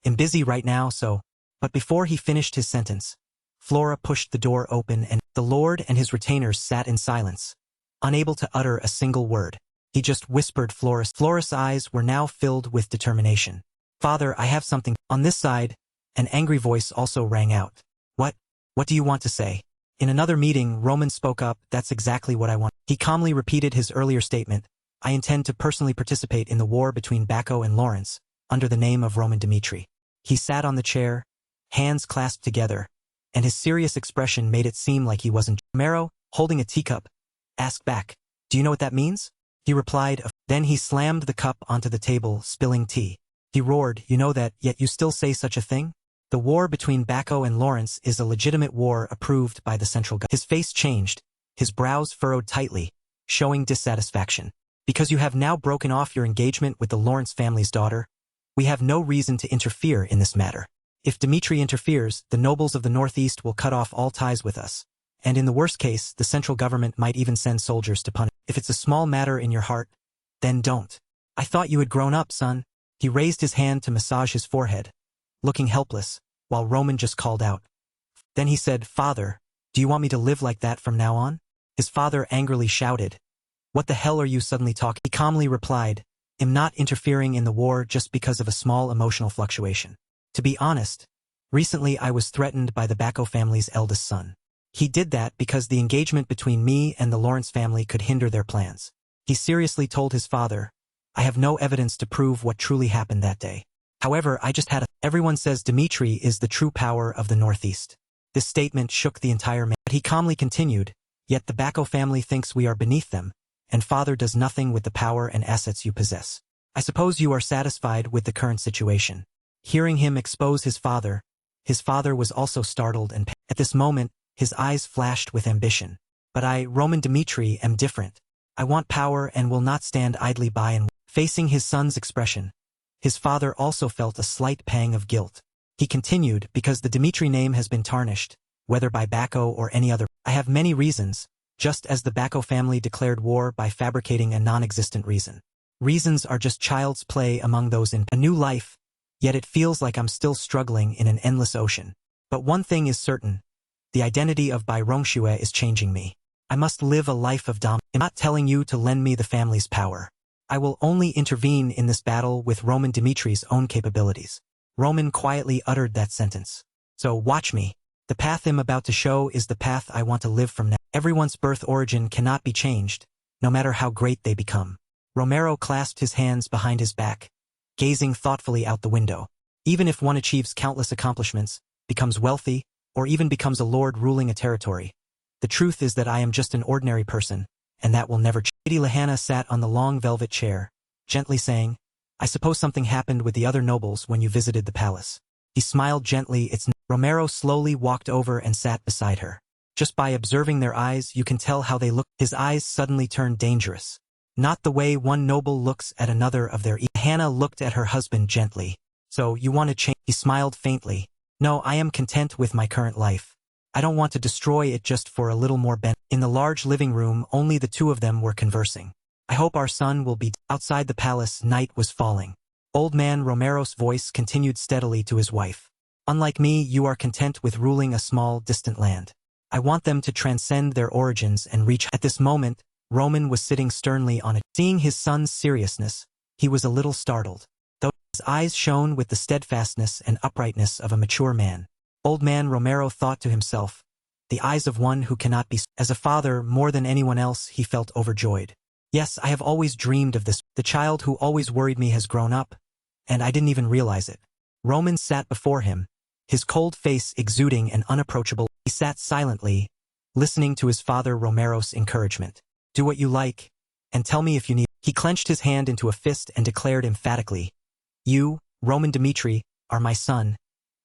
I'm busy right now, so. But before he finished his sentence, Flora pushed the door open and the lord and his retainers sat in silence, unable to utter a single word. He just whispered Flora's. Flora's eyes were now filled with determination. Father, I have something. On this side, an angry voice also rang out. What? What do you want to say? In another meeting, Roman spoke up. That's exactly what I want. He calmly repeated his earlier statement. I intend to personally participate in the war between Bacco and Lawrence, under the name of Roman Dimitri. He sat on the chair, hands clasped together, and his serious expression made it seem like he wasn't. Romero, holding a teacup, asked back, do you know what that means? He replied, then he slammed the cup onto the table, spilling tea. He roared, you know that, yet you still say such a thing? The war between Bacco and Lawrence is a legitimate war approved by the central government. His face changed, his brows furrowed tightly, showing dissatisfaction. Because you have now broken off your engagement with the Lawrence family's daughter, we have no reason to interfere in this matter. If Dimitri interferes, the nobles of the Northeast will cut off all ties with us. And in the worst case, the central government might even send soldiers to punish. If it's a small matter in your heart, then don't. I thought you had grown up, son. He raised his hand to massage his forehead, looking helpless, while Roman just called out. Then he said, Father, do you want me to live like that from now on? His father angrily shouted, what the hell are you suddenly talking? He calmly replied, I'm not interfering in the war just because of a small emotional fluctuation. To be honest, recently I was threatened by the Bacco family's eldest son. He did that because the engagement between me and the Lawrence family could hinder their plans. He seriously told his father, I have no evidence to prove what truly happened that day. However, I just had a. Everyone says Dimitri is the true power of the Northeast. This statement shook the entire man. But he calmly continued, yet the Bacco family thinks we are beneath them, and father does nothing with the power and assets you possess. I suppose you are satisfied with the current situation. Hearing him expose his father was also startled and at this moment, his eyes flashed with ambition. But I, Roman Dimitri, am different. I want power and will not stand idly by and facing his son's expression. His father also felt a slight pang of guilt. He continued, because the Dimitri name has been tarnished, whether by Bacco or any other. I have many reasons, just as the Bacco family declared war by fabricating a non-existent reason. Reasons are just child's play among those in a new life, yet it feels like I'm still struggling in an endless ocean. But one thing is certain, The identity of Bai Rongxue is changing me. I must live a life of dom. I'm not telling you to lend me the family's power. I will only intervene in this battle with Roman Dimitri's own capabilities. Roman quietly uttered that sentence. So watch me. The path I'm about to show is the path I want to live from now. Everyone's birth origin cannot be changed, no matter how great they become. Romero clasped his hands behind his back, gazing thoughtfully out the window. Even if one achieves countless accomplishments, becomes wealthy, or even becomes a lord ruling a territory, the truth is that I am just an ordinary person, and that will never change. Lady Lahana sat on the long velvet chair, gently saying, I suppose something happened with the other nobles when you visited the palace. He smiled gently. Romero slowly walked over and sat beside her. Just by observing their eyes you can tell how they look. His eyes suddenly turned dangerous. Not the way one noble looks at another of their Hannah looked at her husband gently. So you want to change? He smiled faintly. No, I am content with my current life. I don't want to destroy it just for a little more benefit. In the large living room only the two of them were conversing. I hope our son will be. Outside the palace night was falling. Old man Romero's voice continued steadily to his wife. Unlike me, you are content with ruling a small, distant land. I want them to transcend their origins and reach. At this moment, Roman was sitting sternly on it. Seeing his son's seriousness, he was a little startled. Though his eyes shone with the steadfastness and uprightness of a mature man. Old man Romero thought to himself, the eyes of one who cannot be. As a father, more than anyone else, he felt overjoyed. Yes, I have always dreamed of this. The child who always worried me has grown up, and I didn't even realize it. Roman sat before him, his cold face exuding an unapproachable. He sat silently, listening to his father Romero's encouragement. Do what you like, and tell me if you need. He clenched his hand into a fist and declared emphatically, you, Roman Dimitri, are my son,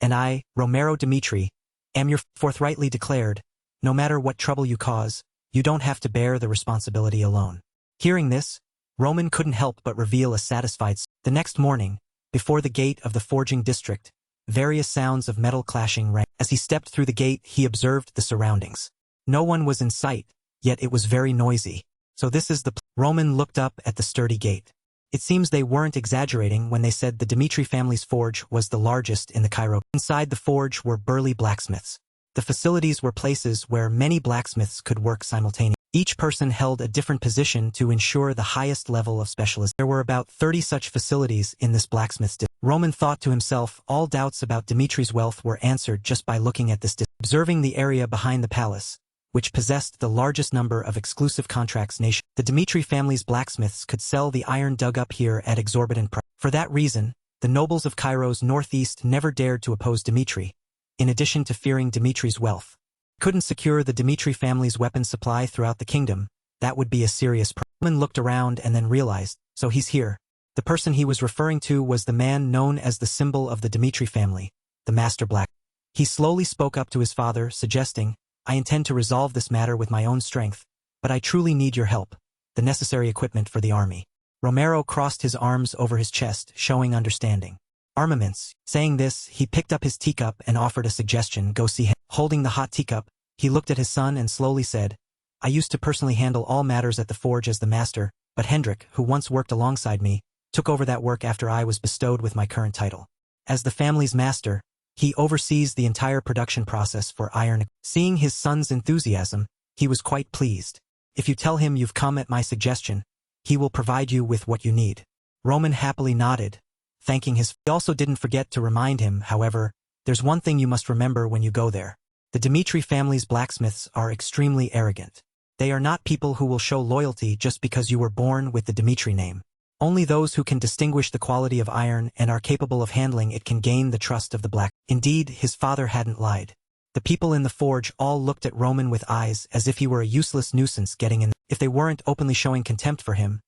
and I, Romero Dimitri, am your. Forthrightly declared, no matter what trouble you cause, you don't have to bear the responsibility alone. Hearing this, Roman couldn't help but reveal a satisfied. The next morning, before the gate of the forging district, various sounds of metal clashing rang. As he stepped through the gate, he observed the surroundings. No one was in sight, yet it was very noisy. So this is the. Roman looked up at the sturdy gate. It seems they weren't exaggerating when they said the Dimitri family's forge was the largest in the Cairo. Inside the forge were burly blacksmiths. The facilities were places where many blacksmiths could work simultaneously. Each person held a different position to ensure the highest level of specialization. There were about 30 such facilities in this blacksmith's district. Roman thought to himself, all doubts about Dimitri's wealth were answered just by looking at this district. Observing the area behind the palace, which possessed the largest number of exclusive contracts nation. The Dimitri family's blacksmiths could sell the iron dug up here at exorbitant price. For that reason, the nobles of Cairo's northeast never dared to oppose Dimitri, in addition to fearing Dimitri's wealth. Couldn't secure the Dimitri family's weapons supply throughout the kingdom, that would be a serious problem. Roman looked around and then realized, so he's here. The person he was referring to was the man known as the symbol of the Dimitri family, the Master Black. He slowly spoke up to his father, suggesting, I intend to resolve this matter with my own strength, but I truly need your help, the necessary equipment for the army. Romero crossed his arms over his chest, showing understanding. Armaments. Saying this, he picked up his teacup and offered a suggestion, go see him. Holding the hot teacup, he looked at his son and slowly said, I used to personally handle all matters at the forge as the master, but Hendrik, who once worked alongside me, took over that work after I was bestowed with my current title. As the family's master, he oversees the entire production process for iron. Seeing his son's enthusiasm, he was quite pleased. If you tell him you've come at my suggestion, he will provide you with what you need. Roman happily nodded, thanking his. He also didn't forget to remind him, however, there's one thing you must remember when you go there. The Dimitri family's blacksmiths are extremely arrogant. They are not people who will show loyalty just because you were born with the Dimitri name. Only those who can distinguish the quality of iron and are capable of handling it can gain the trust of the black. Indeed, his father hadn't lied. The people in the forge all looked at Roman with eyes as if he were a useless nuisance getting in. If they weren't openly showing contempt for him,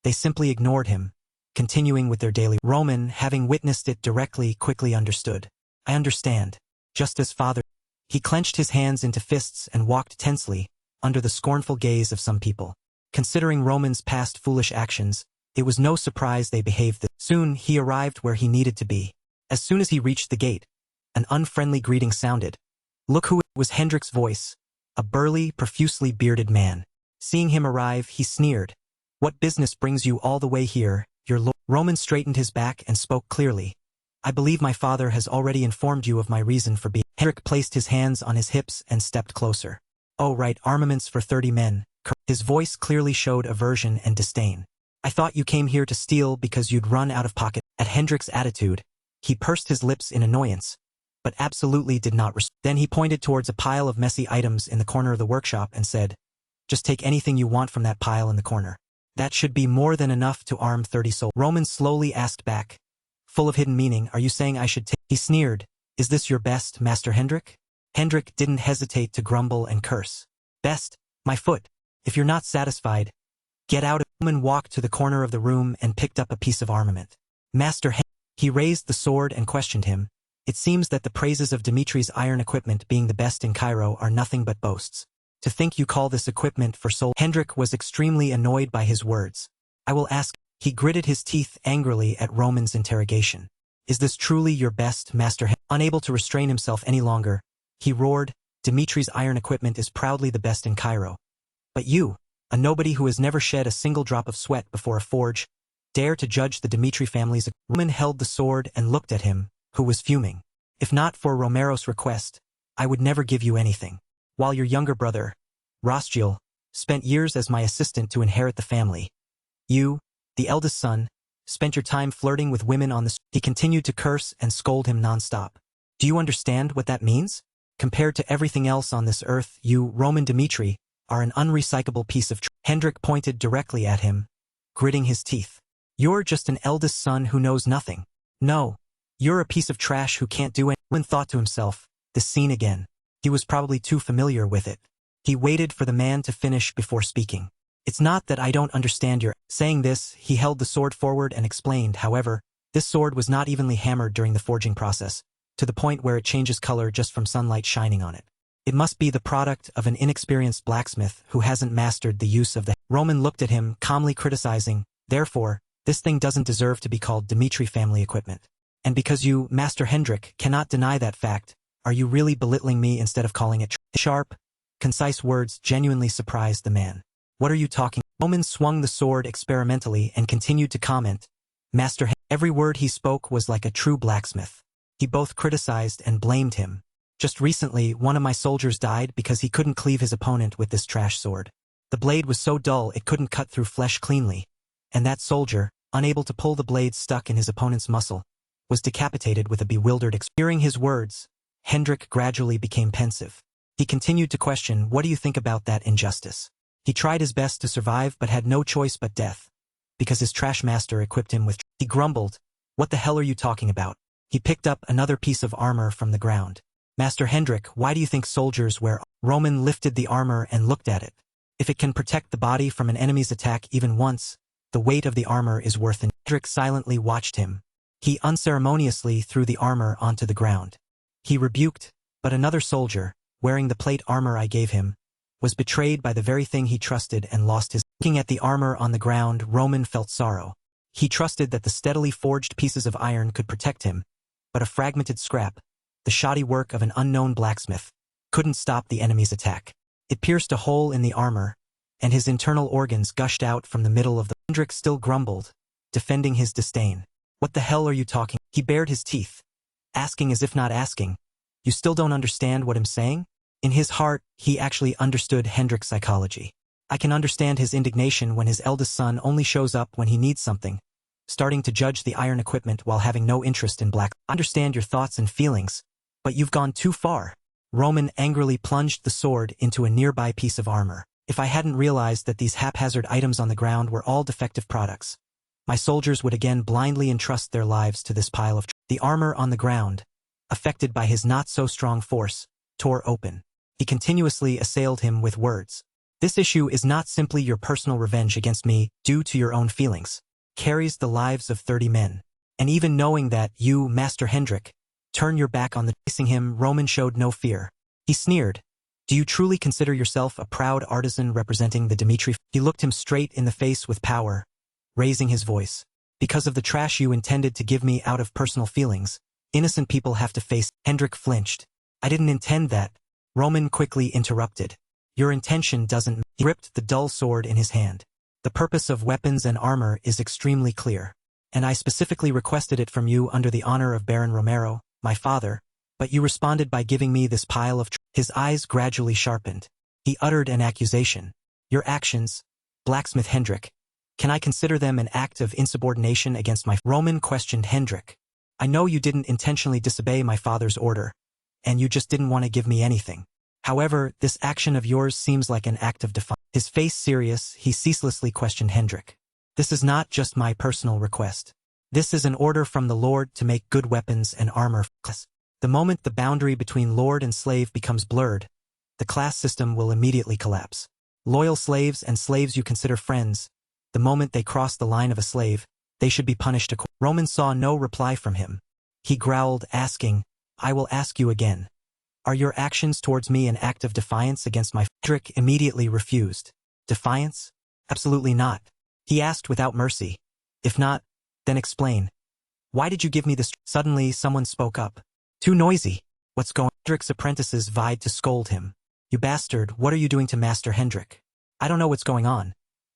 they simply ignored him, continuing with their daily. Roman, having witnessed it directly, quickly understood. I understand. Just as father. He clenched his hands into fists and walked tensely, under the scornful gaze of some people. Considering Roman's past foolish actions, it was no surprise they behaved this. Soon he arrived where he needed to be. As soon as he reached the gate, an unfriendly greeting sounded. Look who it was. Hendrik's voice, a burly, profusely bearded man. Seeing him arrive, he sneered. What business brings you all the way here, your lord? Roman straightened his back and spoke clearly. I believe my father has already informed you of my reason for being. Hendrik placed his hands on his hips and stepped closer. Oh right, armaments for 30 men. His voice clearly showed aversion and disdain. I thought you came here to steal because you'd run out of pocket. At Hendrik's attitude, he pursed his lips in annoyance, but absolutely did not respond. Then he pointed towards a pile of messy items in the corner of the workshop and said, just take anything you want from that pile in the corner. That should be more than enough to arm 30 soldiers. Roman slowly asked back, full of hidden meaning, are you saying I should take? He sneered, is this your best, Master Hendrik? Hendrik didn't hesitate to grumble and curse. Best? My foot. If you're not satisfied, get out. Roman walked to the corner of the room and picked up a piece of armament. Master Hendrik. He raised the sword and questioned him. It seems that the praises of Dimitri's iron equipment being the best in Cairo are nothing but boasts. To think you call this equipment for soul. Hendrik was extremely annoyed by his words. I will ask. He gritted his teeth angrily at Roman's interrogation. Is this truly your best, Master Hendrik? Unable to restrain himself any longer, he roared, Dimitri's iron equipment is proudly the best in Cairo. But you, a nobody who has never shed a single drop of sweat before a forge, dare to judge the Dimitri family's. Roman held the sword and looked at him, who was fuming. If not for Romero's request, I would never give you anything. While your younger brother, Rostiel, spent years as my assistant to inherit the family. You, the eldest son, spent your time flirting with women on the street. He continued to curse and scold him nonstop. Do you understand what that means? Compared to everything else on this earth, you, Roman Dimitri, are an unrecyclable piece of trash. Hendrik pointed directly at him, gritting his teeth. You're just an eldest son who knows nothing. No, you're a piece of trash who can't do anything. Roman thought to himself, this scene again. He was probably too familiar with it. He waited for the man to finish before speaking. It's not that I don't understand your. Saying this, he held the sword forward and explained, however, this sword was not evenly hammered during the forging process, to the point where it changes color just from sunlight shining on it. It must be the product of an inexperienced blacksmith who hasn't mastered the use of the. Roman looked at him, calmly criticizing, therefore, this thing doesn't deserve to be called Dimitri family equipment. And because you, Master Hendrik, cannot deny that fact, are you really belittling me instead of calling it sharp, concise words genuinely surprised the man. What are you talking? Roman swung the sword experimentally and continued to comment. Master Hendrik, every word he spoke was like a true blacksmith. He both criticized and blamed him. Just recently, one of my soldiers died because he couldn't cleave his opponent with this trash sword. The blade was so dull it couldn't cut through flesh cleanly, and that soldier, unable to pull the blade stuck in his opponent's muscle, was decapitated with a bewildered expression. Hearing his words, Hendrik gradually became pensive. He continued to question, what do you think about that injustice? He tried his best to survive but had no choice but death, because his trash master equipped him with. He grumbled, what the hell are you talking about? He picked up another piece of armor from the ground. Master Hendrik, why do you think soldiers wear? Roman lifted the armor and looked at it. If it can protect the body from an enemy's attack even once, the weight of the armor is worth it. Hendrik silently watched him. He unceremoniously threw the armor onto the ground. He rebuked, but another soldier, wearing the plate armor I gave him, was betrayed by the very thing he trusted and lost his. Looking at the armor on the ground, Roman felt sorrow. He trusted that the steadily forged pieces of iron could protect him, but a fragmented scrap, the shoddy work of an unknown blacksmith, couldn't stop the enemy's attack. It pierced a hole in the armor, and his internal organs gushed out from the middle of the. Hendrik still grumbled, defending his disdain. What the hell are you talking? He bared his teeth, asking as if not asking, you still don't understand what I'm saying? In his heart, he actually understood Hendrik's psychology. I can understand his indignation when his eldest son only shows up when he needs something, starting to judge the iron equipment while having no interest in black. I understand your thoughts and feelings, but you've gone too far. Roman angrily plunged the sword into a nearby piece of armor. If I hadn't realized that these haphazard items on the ground were all defective products, my soldiers would again blindly entrust their lives to this pile of. The armor on the ground, affected by his not-so-strong force, tore open. He continuously assailed him with words. This issue is not simply your personal revenge against me due to your own feelings. Carries the lives of 30 men. And even knowing that you, Master Hendrik, turn your back on the. Facing him, Roman showed no fear. He sneered. Do you truly consider yourself a proud artisan representing the Dimitri? He looked him straight in the face with power, raising his voice. Because of the trash you intended to give me out of personal feelings, innocent people have to face. Hendrik flinched. I didn't intend that. Roman quickly interrupted. Your intention doesn't. He gripped the dull sword in his hand. The purpose of weapons and armor is extremely clear. and I specifically requested it from you under the honor of Baron Romero, my father, but you responded by giving me this pile of His eyes gradually sharpened. He uttered an accusation. Your actions, blacksmith Hendrik. Can I consider them an act of insubordination against my Roman questioned Hendrik. I know you didn't intentionally disobey my father's order, and you just didn't want to give me anything. However, this action of yours seems like an act of defiance. His face serious, he ceaselessly questioned Hendrik. This is not just my personal request. This is an order from the Lord to make good weapons and armor. The moment the boundary between lord and slave becomes blurred, the class system will immediately collapse. Loyal slaves and slaves you consider friends, the moment they cross the line of a slave, they should be punished accordingly. Roman saw no reply from him. He growled, asking, I will ask you again. Are your actions towards me an act of defiance against my Hendrik immediately refused. Defiance? Absolutely not. He asked without mercy. If not, then explain. Why did you give me this? Suddenly someone spoke up. Too noisy. What's going on? Hendrik's apprentices vied to scold him. You bastard, what are you doing to Master Hendrik? I don't know what's going on,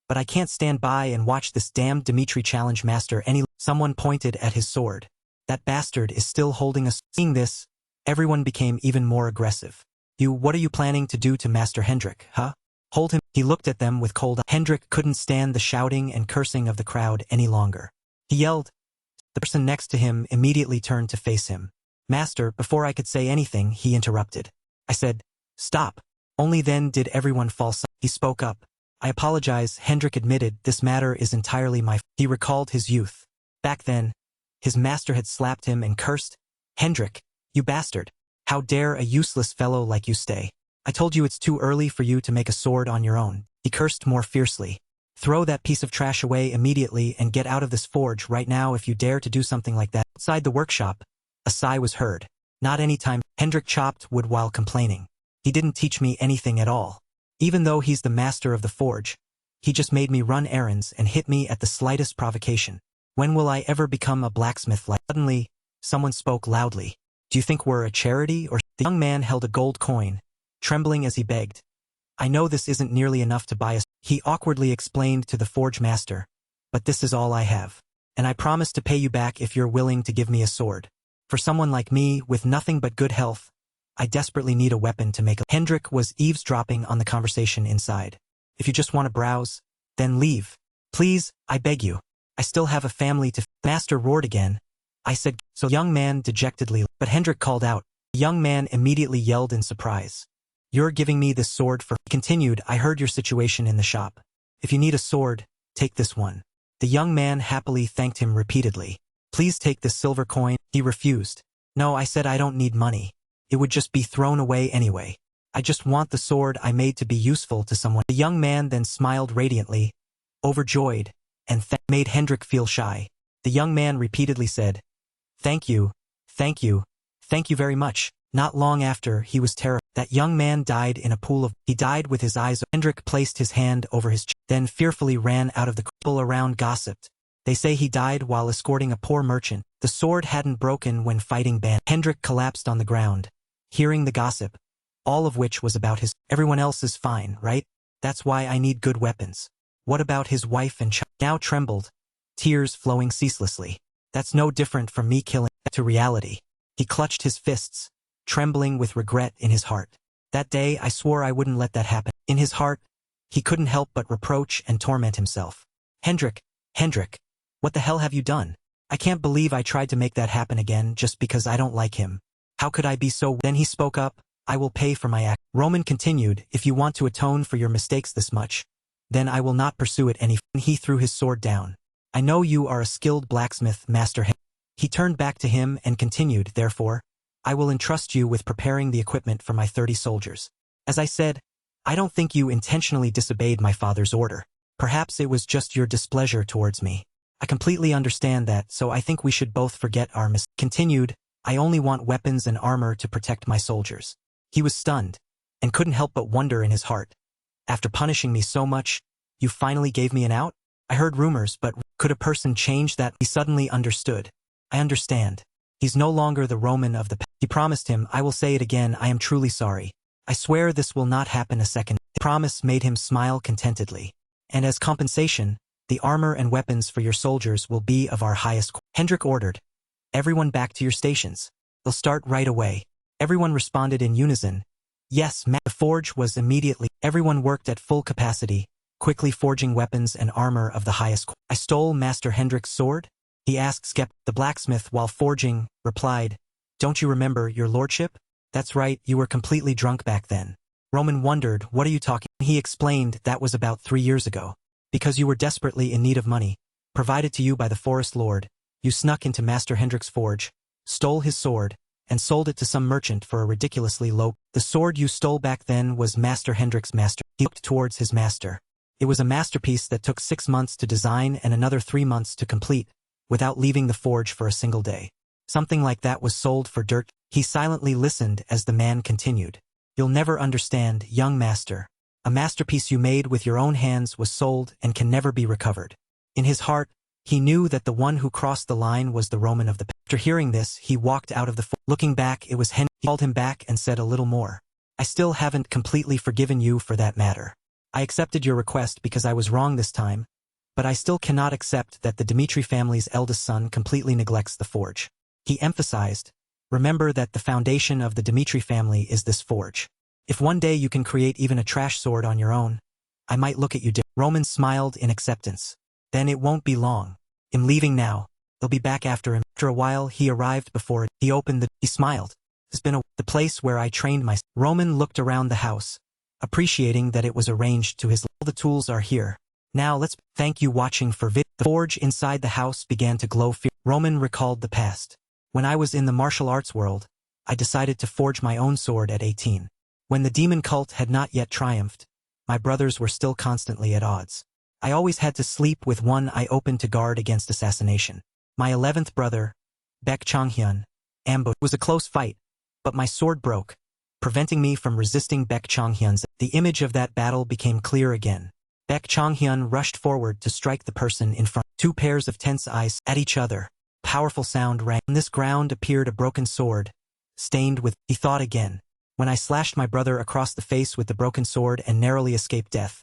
but I can't stand by and watch this damned Dimitri challenge Master any. Someone pointed at his sword. That bastard is still holding a. Seeing this, everyone became even more aggressive. What are you planning to do to Master Hendrik, huh? Hold him. He looked at them with cold eyes. Hendrik couldn't stand the shouting and cursing of the crowd any longer. He yelled. The person next to him immediately turned to face him. Master, before I could say anything, he interrupted. I said, stop. Only then did everyone fall silent. He spoke up. I apologize. Hendrik admitted, this matter is entirely my fault. He recalled his youth. Back then, his master had slapped him and cursed. Hendrik, you bastard. How dare a useless fellow like you stay? I told you it's too early for you to make a sword on your own. He cursed more fiercely. Throw that piece of trash away immediately and get out of this forge right now if you dare to do something like that. Outside the workshop, a sigh was heard. Not any time. Hendrik chopped wood while complaining. He didn't teach me anything at all. Even though he's the master of the forge, he just made me run errands and hit me at the slightest provocation. When will I ever become a blacksmith like? Suddenly, someone spoke loudly. Do you think we're a charity or? The young man held a gold coin, trembling as he begged. I know this isn't nearly enough to buy a. He awkwardly explained to the forge master, but this is all I have. And I promise to pay you back if you're willing to give me a sword. For someone like me, with nothing but good health, I desperately need a weapon to make a. Hendrik was eavesdropping on the conversation inside. If you just want to browse, then leave. Please, I beg you. I still have a family to. Master roared again. I said, so young man dejectedly, but Hendrik called out. The young man immediately yelled in surprise. You're giving me this sword for. He continued, I heard your situation in the shop. If you need a sword, take this one. The young man happily thanked him repeatedly. Please take this silver coin. He refused. No, I said I don't need money. It would just be thrown away anyway. I just want the sword I made to be useful to someone. The young man then smiled radiantly, overjoyed, and made Hendrik feel shy. The young man repeatedly said, thank you, thank you, thank you very much. Not long after, he was terrified. That young man died in a pool of. He died with his eyes. Hendrik placed his hand over his chest, then fearfully ran out of the. People around gossiped. They say he died while escorting a poor merchant. The sword hadn't broken when fighting band. Hendrik collapsed on the ground, hearing the gossip, all of which was about his. Everyone else is fine, right? That's why I need good weapons. What about his wife and child? Now trembled, tears flowing ceaselessly. That's no different from me killing. To reality. He clutched his fists, trembling with regret in his heart. That day I swore I wouldn't let that happen. In his heart, he couldn't help but reproach and torment himself. Hendrik, what the hell have you done? I can't believe I tried to make that happen again just because I don't like him. How could I be so? Then he spoke up, I will pay for my act. Roman continued, if you want to atone for your mistakes this much, then I will not pursue it any. He threw his sword down. I know you are a skilled blacksmith, Master Hendrik. He turned back to him and continued, therefore, I will entrust you with preparing the equipment for my 30 soldiers. As I said, I don't think you intentionally disobeyed my father's order. Perhaps it was just your displeasure towards me. I completely understand that, so I think we should both forget our mistakes. Continued, I only want weapons and armor to protect my soldiers. He was stunned, and couldn't help but wonder in his heart. After punishing me so much, you finally gave me an out? I heard rumors, but could a person change that? He suddenly understood. I understand. He's no longer the Roman of the past. He promised him, I will say it again, I am truly sorry. I swear this will not happen a second. The promise made him smile contentedly. And as compensation, The armor and weapons for your soldiers will be of our highest quality. Hendrik ordered. Everyone back to your stations. They'll start right away. Everyone responded in unison. Yes, the forge was immediately. Everyone worked at full capacity, quickly forging weapons and armor of the highest quality. I stole Master Hendrik's sword? He asked Skep. The blacksmith, while forging, replied, Don't you remember, your lordship? That's right, you were completely drunk back then. Roman wondered, What are you talking? He explained that was about 3 years ago. Because you were desperately in need of money, provided to you by the forest lord, you snuck into Master Hendrik's forge, stole his sword, and sold it to some merchant for a ridiculously low. The sword you stole back then was Master Hendrik's master. He looked towards his master. It was a masterpiece that took 6 months to design and another 3 months to complete, without leaving the forge for a single day. Something like that was sold for dirt. He silently listened as the man continued. You'll never understand, young master. A masterpiece you made with your own hands was sold and can never be recovered. In his heart, he knew that the one who crossed the line was the Roman of the past. After hearing this, he walked out of the forge. Looking back, it was Henry. He called him back and said a little more. I still haven't completely forgiven you for that matter. I accepted your request because I was wrong this time, but I still cannot accept that the Dmitri family's eldest son completely neglects the forge. He emphasized, remember that the foundation of the Dmitri family is this forge. If one day you can create even a trash sword on your own, I might look at you differently. Roman smiled in acceptance. Then it won't be long. I'm leaving now. They'll be back after him. After a while he arrived before it. He opened he smiled. It's been the place where I trained myself. Roman looked around the house, appreciating that it was arranged to his. All the tools are here. Now let's thank you watching for vid. The forge inside the house began to glow. Roman recalled the past. When I was in the martial arts world, I decided to forge my own sword at 18. When the demon cult had not yet triumphed, my brothers were still constantly at odds. I always had to sleep with one eye open to guard against assassination. My 11th brother, Baek Changhyun, ambushed. It was a close fight, but my sword broke, preventing me from resisting Baek Changhyun's. The image of that battle became clear again. Baek Changhyun rushed forward to strike the person in front. 2 pairs of tense eyes at each other. Powerful sound rang. On this ground appeared a broken sword, stained with. He thought again. When I slashed my brother across the face with the broken sword and narrowly escaped death,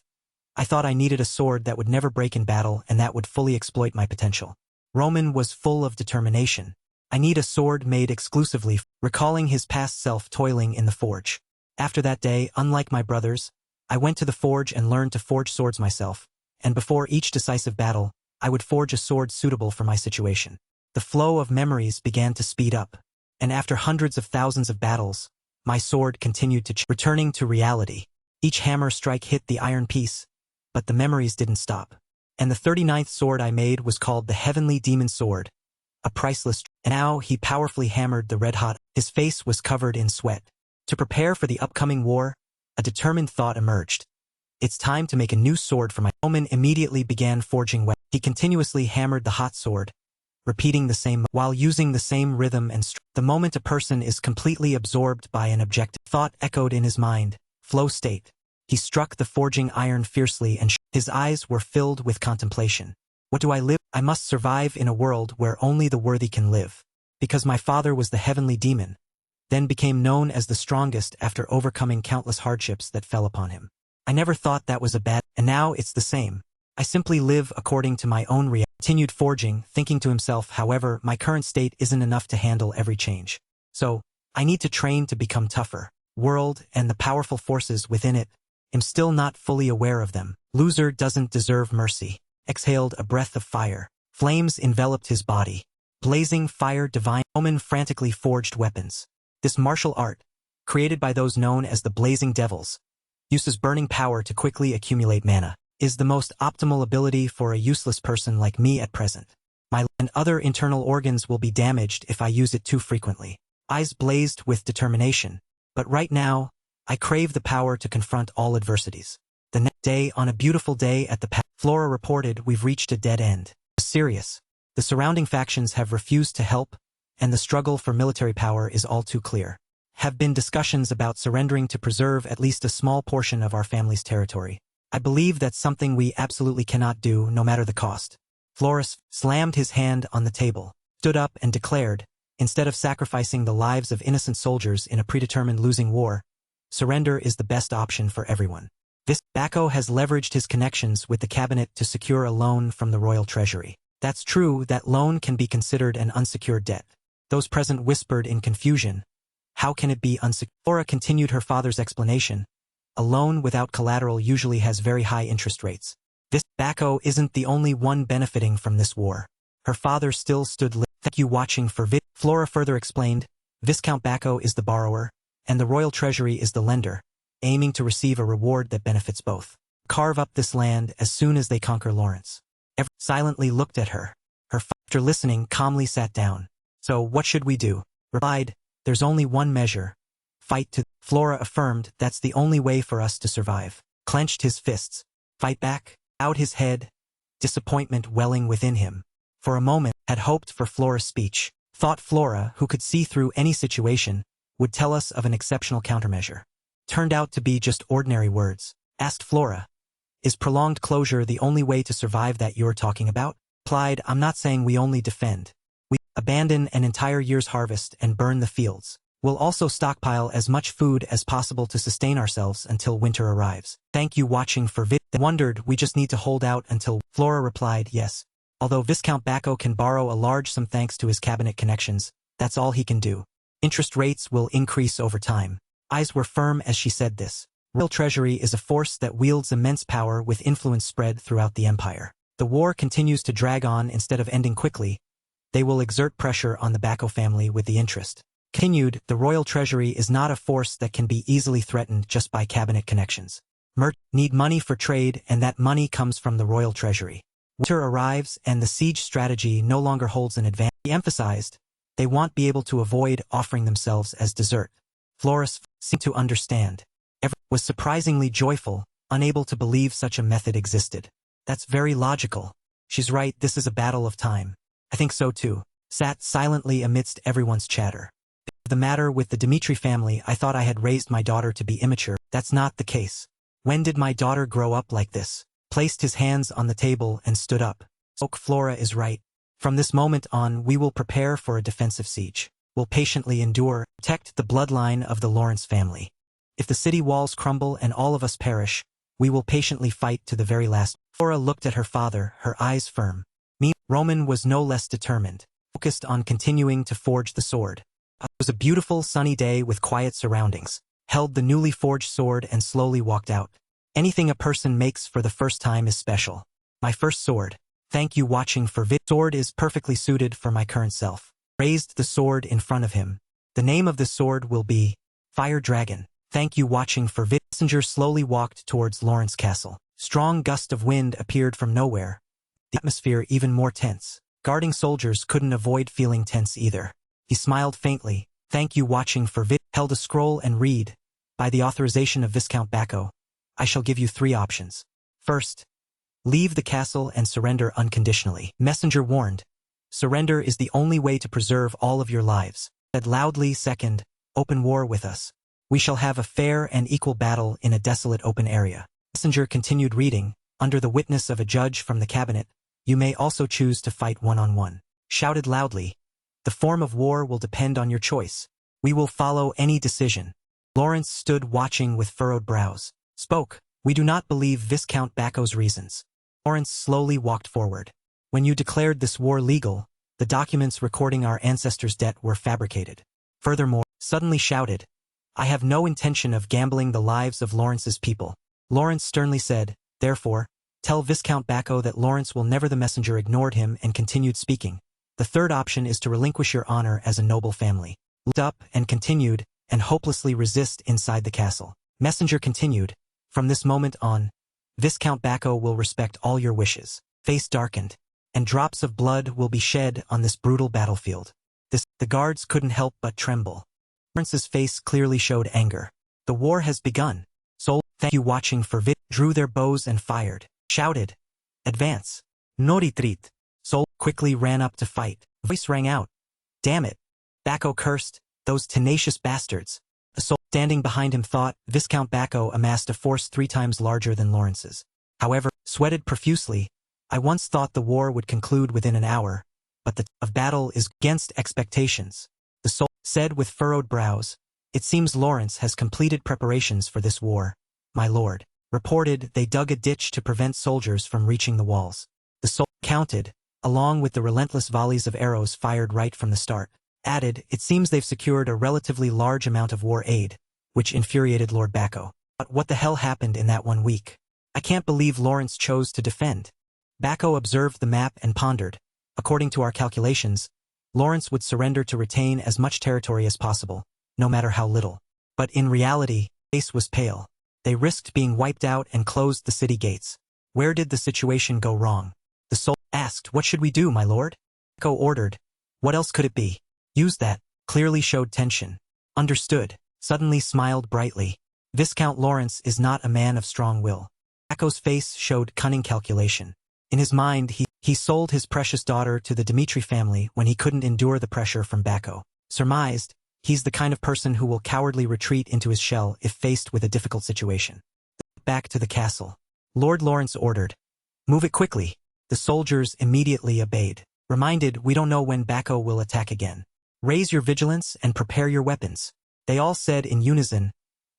I thought I needed a sword that would never break in battle and that would fully exploit my potential. Roman was full of determination. I need a sword made exclusively, recalling his past self toiling in the forge. After that day, unlike my brothers, I went to the forge and learned to forge swords myself, and before each decisive battle, I would forge a sword suitable for my situation. The flow of memories began to speed up, and after hundreds of thousands of battles, my sword continued to returning to reality. Each hammer strike hit the iron piece, but the memories didn't stop. And the 39th sword I made was called the Heavenly Demon Sword, a priceless. And now he powerfully hammered the red-hot. His face was covered in sweat. To prepare for the upcoming war, a determined thought emerged. It's time to make a new sword for my. Roman immediately began forging weapons. He continuously hammered the hot sword, repeating the same while using the same rhythm and strength. The moment a person is completely absorbed by an objective, thought echoed in his mind, flow state. He struck the forging iron fiercely and his eyes were filled with contemplation. What do I live? I must survive in a world where only the worthy can live. Because my father was the heavenly demon, then became known as the strongest after overcoming countless hardships that fell upon him. I never thought that was a bad, and now it's the same. I simply live according to my own reality. Continued forging, thinking to himself, however, my current state isn't enough to handle every change. So, I need to train to become tougher. World and the powerful forces within it, I'm still not fully aware of them. Loser doesn't deserve mercy. Exhaled a breath of fire. Flames enveloped his body. Blazing fire divine. Roman frantically forged weapons. This martial art, created by those known as the Blazing Devils, uses burning power to quickly accumulate mana, is the most optimal ability for a useless person like me at present. My and other internal organs will be damaged if I use it too frequently. Eyes blazed with determination. But right now, I crave the power to confront all adversities. The next day, on a beautiful day at the Flora reported, we've reached a dead end. Serious. The surrounding factions have refused to help, and the struggle for military power is all too clear. Have been discussions about surrendering to preserve at least a small portion of our family's territory. I believe that's something we absolutely cannot do, no matter the cost. Florus slammed his hand on the table, stood up and declared, instead of sacrificing the lives of innocent soldiers in a predetermined losing war, surrender is the best option for everyone. This Bacco has leveraged his connections with the cabinet to secure a loan from the royal treasury. That's true, that loan can be considered an unsecured debt. Those present whispered in confusion. How can it be unsecured? Flora continued her father's explanation. A loan without collateral usually has very high interest rates. This Bacco isn't the only one benefiting from this war. Her father still stood Thank you watching for Flora further explained, Viscount Bacco is the borrower, and the royal treasury is the lender, aiming to receive a reward that benefits both. Carve up this land as soon as they conquer Lawrence. Everyone silently looked at her. After listening, calmly sat down. So what should we do? Replied, there's only one measure. Fight to. Flora affirmed that's the only way for us to survive. Clenched his fists. Fight back? Bowed his head. Disappointment welling within him. For a moment, had hoped for Flora's speech. Thought Flora, who could see through any situation, would tell us of an exceptional countermeasure. Turned out to be just ordinary words. Asked Flora, is prolonged closure the only way to survive that you're talking about? Replied, I'm not saying we only defend. We abandon an entire year's harvest and burn the fields. We'll also stockpile as much food as possible to sustain ourselves until winter arrives. Thank you watching for Wondered we just need to hold out until. Flora replied, yes. Although Viscount Bacco can borrow a large sum thanks to his cabinet connections, that's all he can do. Interest rates will increase over time. Eyes were firm as she said this. Royal treasury is a force that wields immense power with influence spread throughout the empire. The war continues to drag on instead of ending quickly. They will exert pressure on the Bacco family with the interest. Continued, the royal treasury is not a force that can be easily threatened just by cabinet connections. Need money for trade, and that money comes from the royal treasury. Winter arrives and the siege strategy no longer holds an advantage. He emphasized, they won't be able to avoid offering themselves as dessert. Floris seemed to understand. Was surprisingly joyful, unable to believe such a method existed. That's very logical. She's right, this is a battle of time. I think so too. Sat silently amidst everyone's chatter. The matter with the Dimitri family, I thought I had raised my daughter to be immature. That's not the case. When did my daughter grow up like this? Placed his hands on the table and stood up. Spoke, Flora is right. From this moment on, we will prepare for a defensive siege. We'll patiently endure, protect the bloodline of the Lawrence family. If the city walls crumble and all of us perish, we will patiently fight to the very last. Flora looked at her father, her eyes firm. Roman was no less determined, focused on continuing to forge the sword. It was a beautiful sunny day with quiet surroundings. Held the newly forged sword and slowly walked out. Anything a person makes for the first time is special. My first sword. Thank you watching for Sword is perfectly suited for my current self. Raised the sword in front of him. The name of the sword will be Fire Dragon. Thank you watching for Messenger slowly walked towards Lawrence Castle. Strong gust of wind appeared from nowhere. The atmosphere even more tense. Guarding soldiers couldn't avoid feeling tense either. He smiled faintly. Thank you watching for held a scroll and read. By the authorization of Viscount Bacco, I shall give you 3 options. First, leave the castle and surrender unconditionally. Messenger warned. Surrender is the only way to preserve all of your lives. Said loudly. Second, open war with us. We shall have a fair and equal battle in a desolate open area. Messenger continued reading. Under the witness of a judge from the cabinet, you may also choose to fight one-on-one. Shouted loudly. The form of war will depend on your choice. We will follow any decision. Lawrence stood watching with furrowed brows. Spoke. We do not believe Viscount Bacco's reasons. Lawrence slowly walked forward. When you declared this war legal, the documents recording our ancestors' debt were fabricated. Furthermore, suddenly shouted, I have no intention of gambling the lives of Lawrence's people. Lawrence sternly said, therefore, tell Viscount Bacco that Lawrence will never. The messenger ignored him and continued speaking. The third option is to relinquish your honor as a noble family. Looked up and continued, and hopelessly resist inside the castle. Messenger continued, from this moment on, Viscount Bacco will respect all your wishes. Face darkened, and drops of blood will be shed on this brutal battlefield. The guards couldn't help but tremble. Lawrence's face clearly showed anger. The war has begun. Soul, thank you watching for drew their bows and fired. Shouted, advance. No retreat. Soul quickly ran up to fight. Voice rang out. Damn it. Bacco cursed, those tenacious bastards. A soul standing behind him thought Viscount Bacco amassed a force 3 times larger than Lawrence's. However, sweated profusely. I once thought the war would conclude within an hour, but the of battle is against expectations. The soul said with furrowed brows, it seems Lawrence has completed preparations for this war, my lord. reported they dug a ditch to prevent soldiers from reaching the walls. The soldiers counted, along with the relentless volleys of arrows fired right from the start. Added, it seems they've secured a relatively large amount of war aid, which infuriated Lord Bacco. But what the hell happened in that 1 week? I can't believe Lawrence chose to defend. Bacco observed the map and pondered. According to our calculations, Lawrence would surrender to retain as much territory as possible, no matter how little. But in reality, his face was pale. They risked being wiped out and closed the city gates. Where did the situation go wrong? The soldier asked, "What should we do, my lord?" Bacco ordered. "What else could it be?" "Use that," clearly showed tension. "Understood," suddenly smiled brightly. Viscount Lawrence is not a man of strong will. Bacco's face showed cunning calculation. In his mind, he sold his precious daughter to the Dimitri family when he couldn't endure the pressure from Bacco. Surmised, he's the kind of person who will cowardly retreat into his shell if faced with a difficult situation. Back to the castle. Lord Lawrence ordered, "Move it quickly." The soldiers immediately obeyed. Reminded, "We don't know when Bacco will attack again. Raise your vigilance and prepare your weapons." They all said in unison,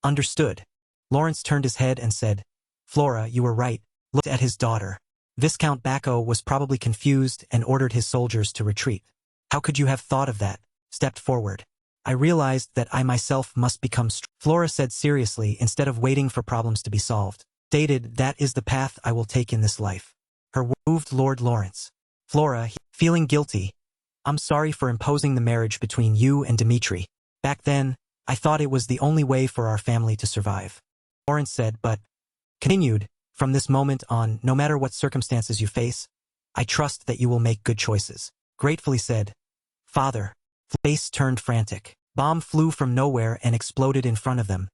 "Understood." Lawrence turned his head and said, "Flora, you were right." Looked at his daughter. Viscount Bacco was probably confused and ordered his soldiers to retreat. "How could you have thought of that?" Stepped forward. "I realized that I myself must become strong," Flora said seriously instead of waiting for problems to be solved. Stated, "That is the path I will take in this life." Her words moved Lord Lawrence. "Flora," feeling guilty, "I'm sorry for imposing the marriage between you and Dimitri. Back then, I thought it was the only way for our family to survive." Lawrence said, "But," continued, "from this moment on, no matter what circumstances you face, I trust that you will make good choices." Gratefully said, "Father." Face turned frantic. Bomb flew from nowhere and exploded in front of them,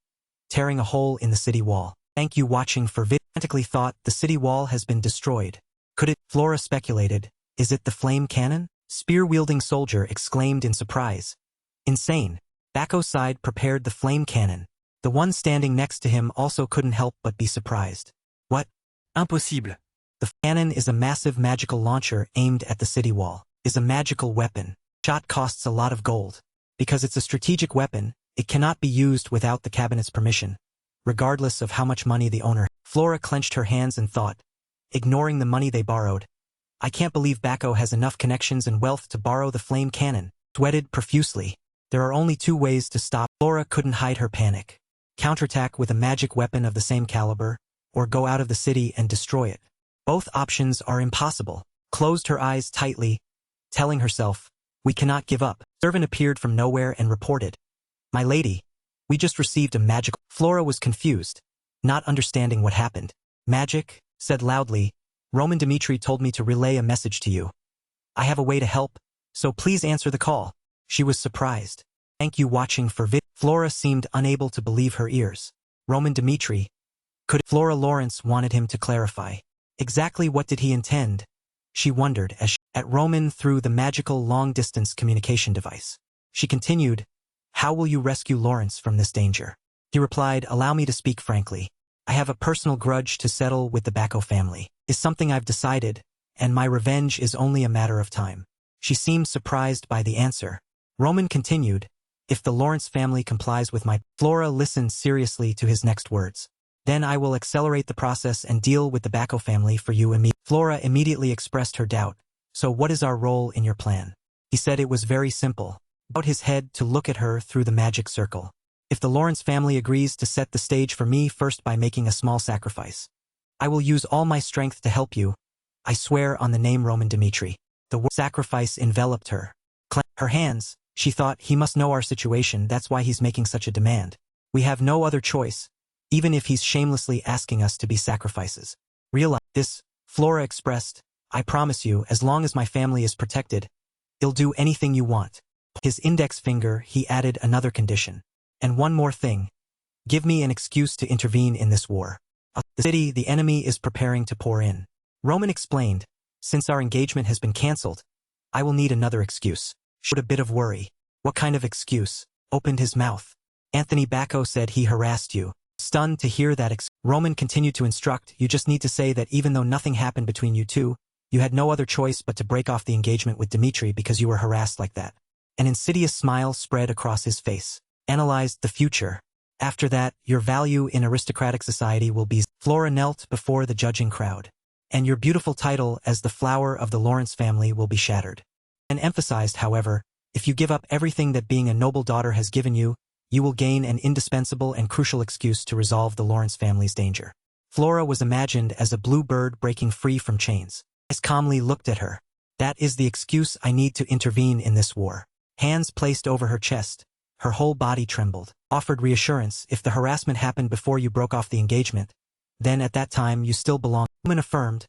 tearing a hole in the city wall. Thank you watching for vid. Frantically thought the city wall has been destroyed. Could it? Flora speculated. Is it the flame cannon? Spear-wielding soldier exclaimed in surprise. Insane. Bacco's side prepared the flame cannon. The one standing next to him also couldn't help but be surprised. What? Impossible. The cannon is a massive magical launcher aimed at the city wall. Is a magical weapon. Shot costs a lot of gold. Because it's a strategic weapon, it cannot be used without the cabinet's permission, regardless of how much money the owner. Flora clenched her hands and thought, ignoring the money they borrowed, "I can't believe Bacco has enough connections and wealth to borrow the flame cannon." Sweated profusely. There are only 2 ways to stop. Flora couldn't hide her panic. Counterattack with a magic weapon of the same caliber, or go out of the city and destroy it. Both options are impossible. Closed her eyes tightly, telling herself, "We cannot give up." Servant appeared from nowhere and reported, "My lady, we just received a magic." Flora was confused, not understanding what happened. "Magic?" said loudly, "Roman Dimitri told me to relay a message to you. I have a way to help, so please answer the call." She was surprised. "Thank you watching for vid." Flora seemed unable to believe her ears. Roman Dimitri. Could Flora Lawrence wanted him to clarify. Exactly what did he intend? She wondered as she at Roman through the magical long-distance communication device. She continued, "How will you rescue Lawrence from this danger?" He replied, "Allow me to speak frankly. I have a personal grudge to settle with the Bacco family. It's something I've decided, and my revenge is only a matter of time." She seemed surprised by the answer. Roman continued, "If the Lawrence family complies with my..." Flora listened seriously to his next words. "Then I will accelerate the process and deal with the Bacco family for you immediately." Flora immediately expressed her doubt. "So what is our role in your plan?" He said it was very simple. Bowed his head to look at her through the magic circle. "If the Lawrence family agrees to set the stage for me first by making a small sacrifice, I will use all my strength to help you. I swear on the name Roman Dimitri." The word sacrifice enveloped her. Her hands, she thought, he must know our situation, that's why he's making such a demand. We have no other choice, even if he's shamelessly asking us to be sacrifices. Realize this, Flora expressed, "I promise you, as long as my family is protected, I'll do anything you want." His index finger, he added another condition. "And one more thing. Give me an excuse to intervene in this war. The city, the enemy is preparing to pour in." Roman explained, "Since our engagement has been cancelled, I will need another excuse." Showed a bit of worry. "What kind of excuse?" Opened his mouth. "Anthony Bacco said he harassed you." Stunned to hear that Roman continued to instruct, "You just need to say that even though nothing happened between you two, you had no other choice but to break off the engagement with Dimitri because you were harassed like that." An insidious smile spread across his face. "Analyzed the future. After that, your value in aristocratic society will be. Flora knelt before the judging crowd. And your beautiful title as the flower of the Lawrence family will be shattered. And emphasized, however, if you give up everything that being a noble daughter has given you, you will gain an indispensable and crucial excuse to resolve the Lawrence family's danger. Flora was imagined as a blue bird breaking free from chains. Eyes calmly looked at her. That is the excuse I need to intervene in this war. Hands placed over her chest. Her whole body trembled. Offered reassurance, if the harassment happened before you broke off the engagement, then at that time you still belong. Woman affirmed,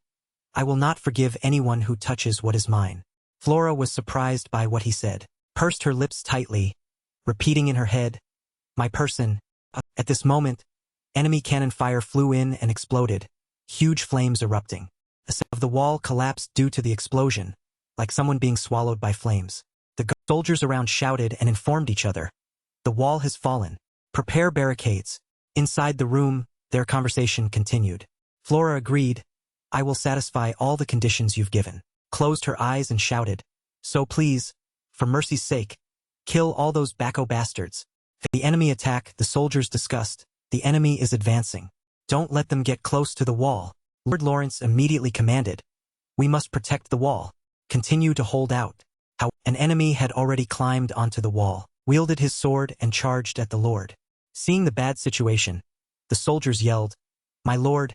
I will not forgive anyone who touches what is mine. Flora was surprised by what he said. Pursed her lips tightly, repeating in her head, my person. At this moment, enemy cannon fire flew in and exploded, huge flames erupting. A section of the wall collapsed due to the explosion, like someone being swallowed by flames. The soldiers around shouted and informed each other. The wall has fallen. Prepare barricades. Inside the room, their conversation continued. Flora agreed, I will satisfy all the conditions you've given. Closed her eyes and shouted, so please, for mercy's sake, kill all those Bacco bastards. The enemy attack, the soldiers discussed. The enemy is advancing. Don't let them get close to the wall. Lord Lawrence immediately commanded, we must protect the wall. Continue to hold out. How an enemy had already climbed onto the wall, wielded his sword and charged at the Lord. Seeing the bad situation, the soldiers yelled, my lord,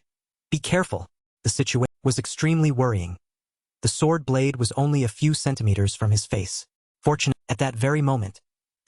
be careful. The situation was extremely worrying. The sword blade was only a few centimeters from his face. Fortunately, at that very moment,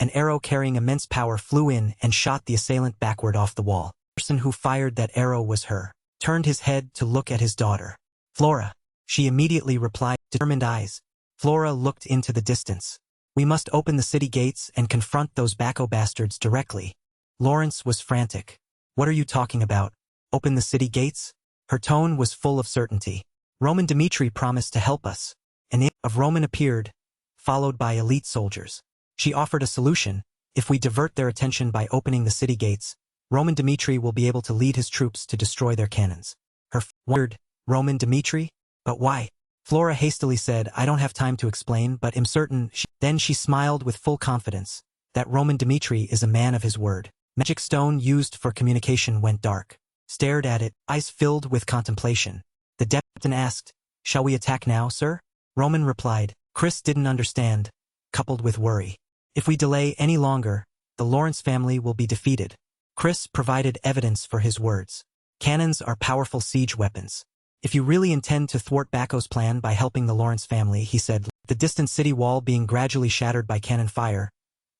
an arrow carrying immense power flew in and shot the assailant backward off the wall. The person who fired that arrow was her. Turned his head to look at his daughter. Flora. She immediately replied, determined eyes. Flora looked into the distance. We must open the city gates and confront those Bacco bastards directly. Lawrence was frantic. What are you talking about? Open the city gates? Her tone was full of certainty. Roman Dimitri promised to help us. An image of Roman appeared, followed by elite soldiers. She offered a solution. If we divert their attention by opening the city gates, Roman Dimitri will be able to lead his troops to destroy their cannons. Her wondered, Roman Dimitri? But why? Flora hastily said, I don't have time to explain, but am certain. Then she smiled with full confidence, that Roman Dimitri is a man of his word. Magic stone used for communication went dark. Stared at it, eyes filled with contemplation. The captain asked, shall we attack now, sir? Roman replied, Chris didn't understand, coupled with worry. If we delay any longer, the Lawrence family will be defeated. Chris provided evidence for his words. Cannons are powerful siege weapons. If you really intend to thwart Bacco's plan by helping the Lawrence family, he said, the distant city wall being gradually shattered by cannon fire,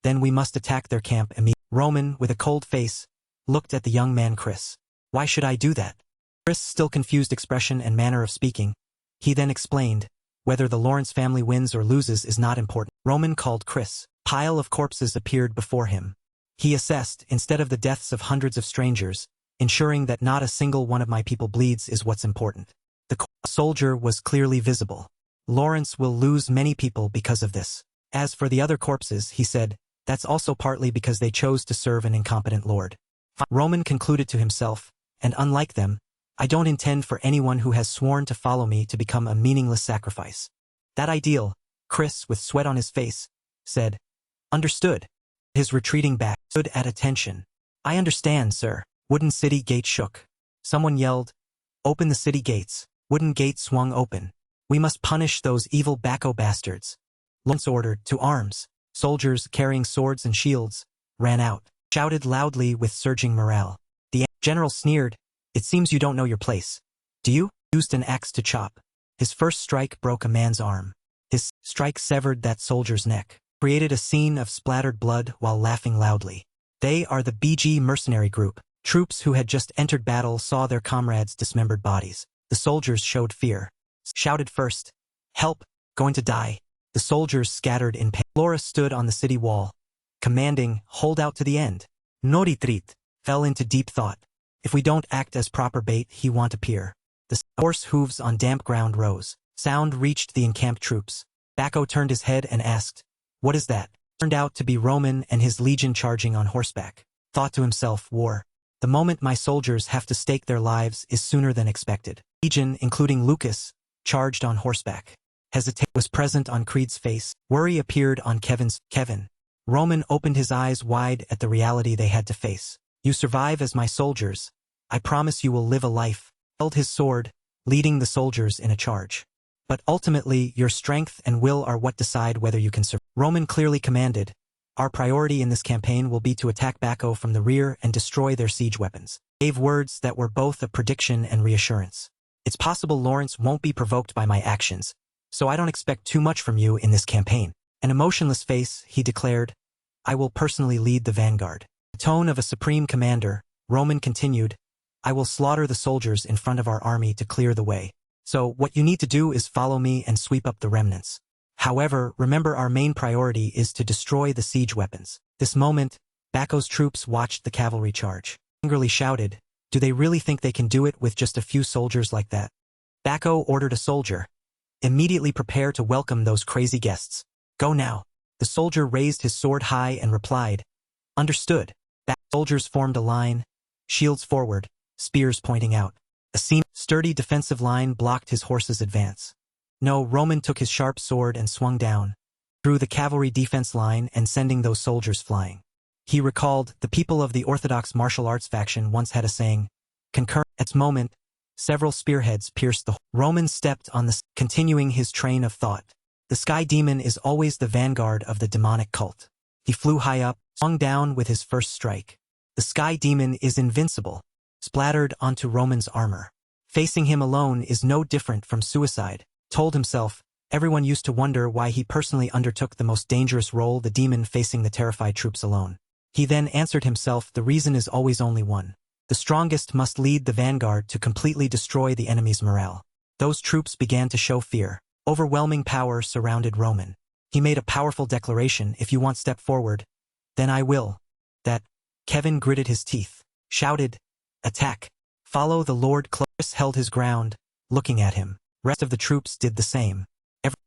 then we must attack their camp immediately. Roman, with a cold face, looked at the young man Chris. Why should I do that? Chris' still confused expression and manner of speaking. He then explained, whether the Lawrence family wins or loses is not important. Roman called Chris. Pile of corpses appeared before him. He assessed, instead of the deaths of hundreds of strangers, ensuring that not a single one of my people bleeds is what's important. The soldier was clearly visible. Lawrence will lose many people because of this. As for the other corpses, he said, that's also partly because they chose to serve an incompetent lord. Roman concluded to himself, and unlike them, I don't intend for anyone who has sworn to follow me to become a meaningless sacrifice. That ideal, Chris, with sweat on his face, said, understood. His retreating back stood at attention. I understand, sir. Wooden city gate shook. Someone yelled, open the city gates. Wooden gate swung open. We must punish those evil Bacco bastards. Lawrence ordered, to arms. Soldiers, carrying swords and shields, ran out, shouted loudly with surging morale. The general sneered, it seems you don't know your place. Do you? Used an axe to chop. His first strike broke a man's arm. His strike severed that soldier's neck, created a scene of splattered blood while laughing loudly. They are the BG mercenary group. Troops who had just entered battle saw their comrades' dismembered bodies. The soldiers showed fear. Shouted first, help, going to die. The soldiers scattered in pain. Flora stood on the city wall, commanding, hold out to the end. No retreat. Fell into deep thought. If we don't act as proper bait, he won't appear. The horse hooves on damp ground rose. Sound reached the encamped troops. Bacco turned his head and asked, what is that? Turned out to be Roman and his legion charging on horseback. Thought to himself, war. The moment my soldiers have to stake their lives is sooner than expected. Legion, including Lucas, charged on horseback. Hesitation was present on Creed's face. Worry appeared on Kevin. Roman opened his eyes wide at the reality they had to face. You survive as my soldiers. I promise you will live a life. Held his sword, leading the soldiers in a charge. But ultimately, your strength and will are what decide whether you can survive. Roman clearly commanded, our priority in this campaign will be to attack Bacco from the rear and destroy their siege weapons. Gave words that were both a prediction and reassurance. It's possible Lawrence won't be provoked by my actions, so I don't expect too much from you in this campaign. An emotionless face, he declared, I will personally lead the vanguard. The tone of a supreme commander, Roman continued, I will slaughter the soldiers in front of our army to clear the way. So what you need to do is follow me and sweep up the remnants. However, remember our main priority is to destroy the siege weapons. This moment, Bacco's troops watched the cavalry charge. Angrily shouted, do they really think they can do it with just a few soldiers like that? Bacco ordered a soldier. Immediately prepare to welcome those crazy guests. Go now. The soldier raised his sword high and replied, understood. Soldiers formed a line, shields forward, spears pointing out. A sturdy defensive line blocked his horse's advance. No, Roman took his sharp sword and swung down, through the cavalry defense line and sending those soldiers flying. He recalled, the people of the Orthodox martial arts faction once had a saying, concur. At this moment, several spearheads pierced the Roman stepped on the continuing his train of thought. The sky demon is always the vanguard of the demonic cult. He flew high up, swung down with his first strike. The sky demon is invincible, splattered onto Roman's armor. Facing him alone is no different from suicide. Told himself, everyone used to wonder why he personally undertook the most dangerous role, the demon facing the terrified troops alone. He then answered himself, the reason is always only one. The strongest must lead the vanguard to completely destroy the enemy's morale. Those troops began to show fear. Overwhelming power surrounded Roman. He made a powerful declaration, if you want step forward, then I will. That, Kevin gritted his teeth, shouted, attack. Follow the Lord. Clovis held his ground, looking at him. Rest of the troops did the same.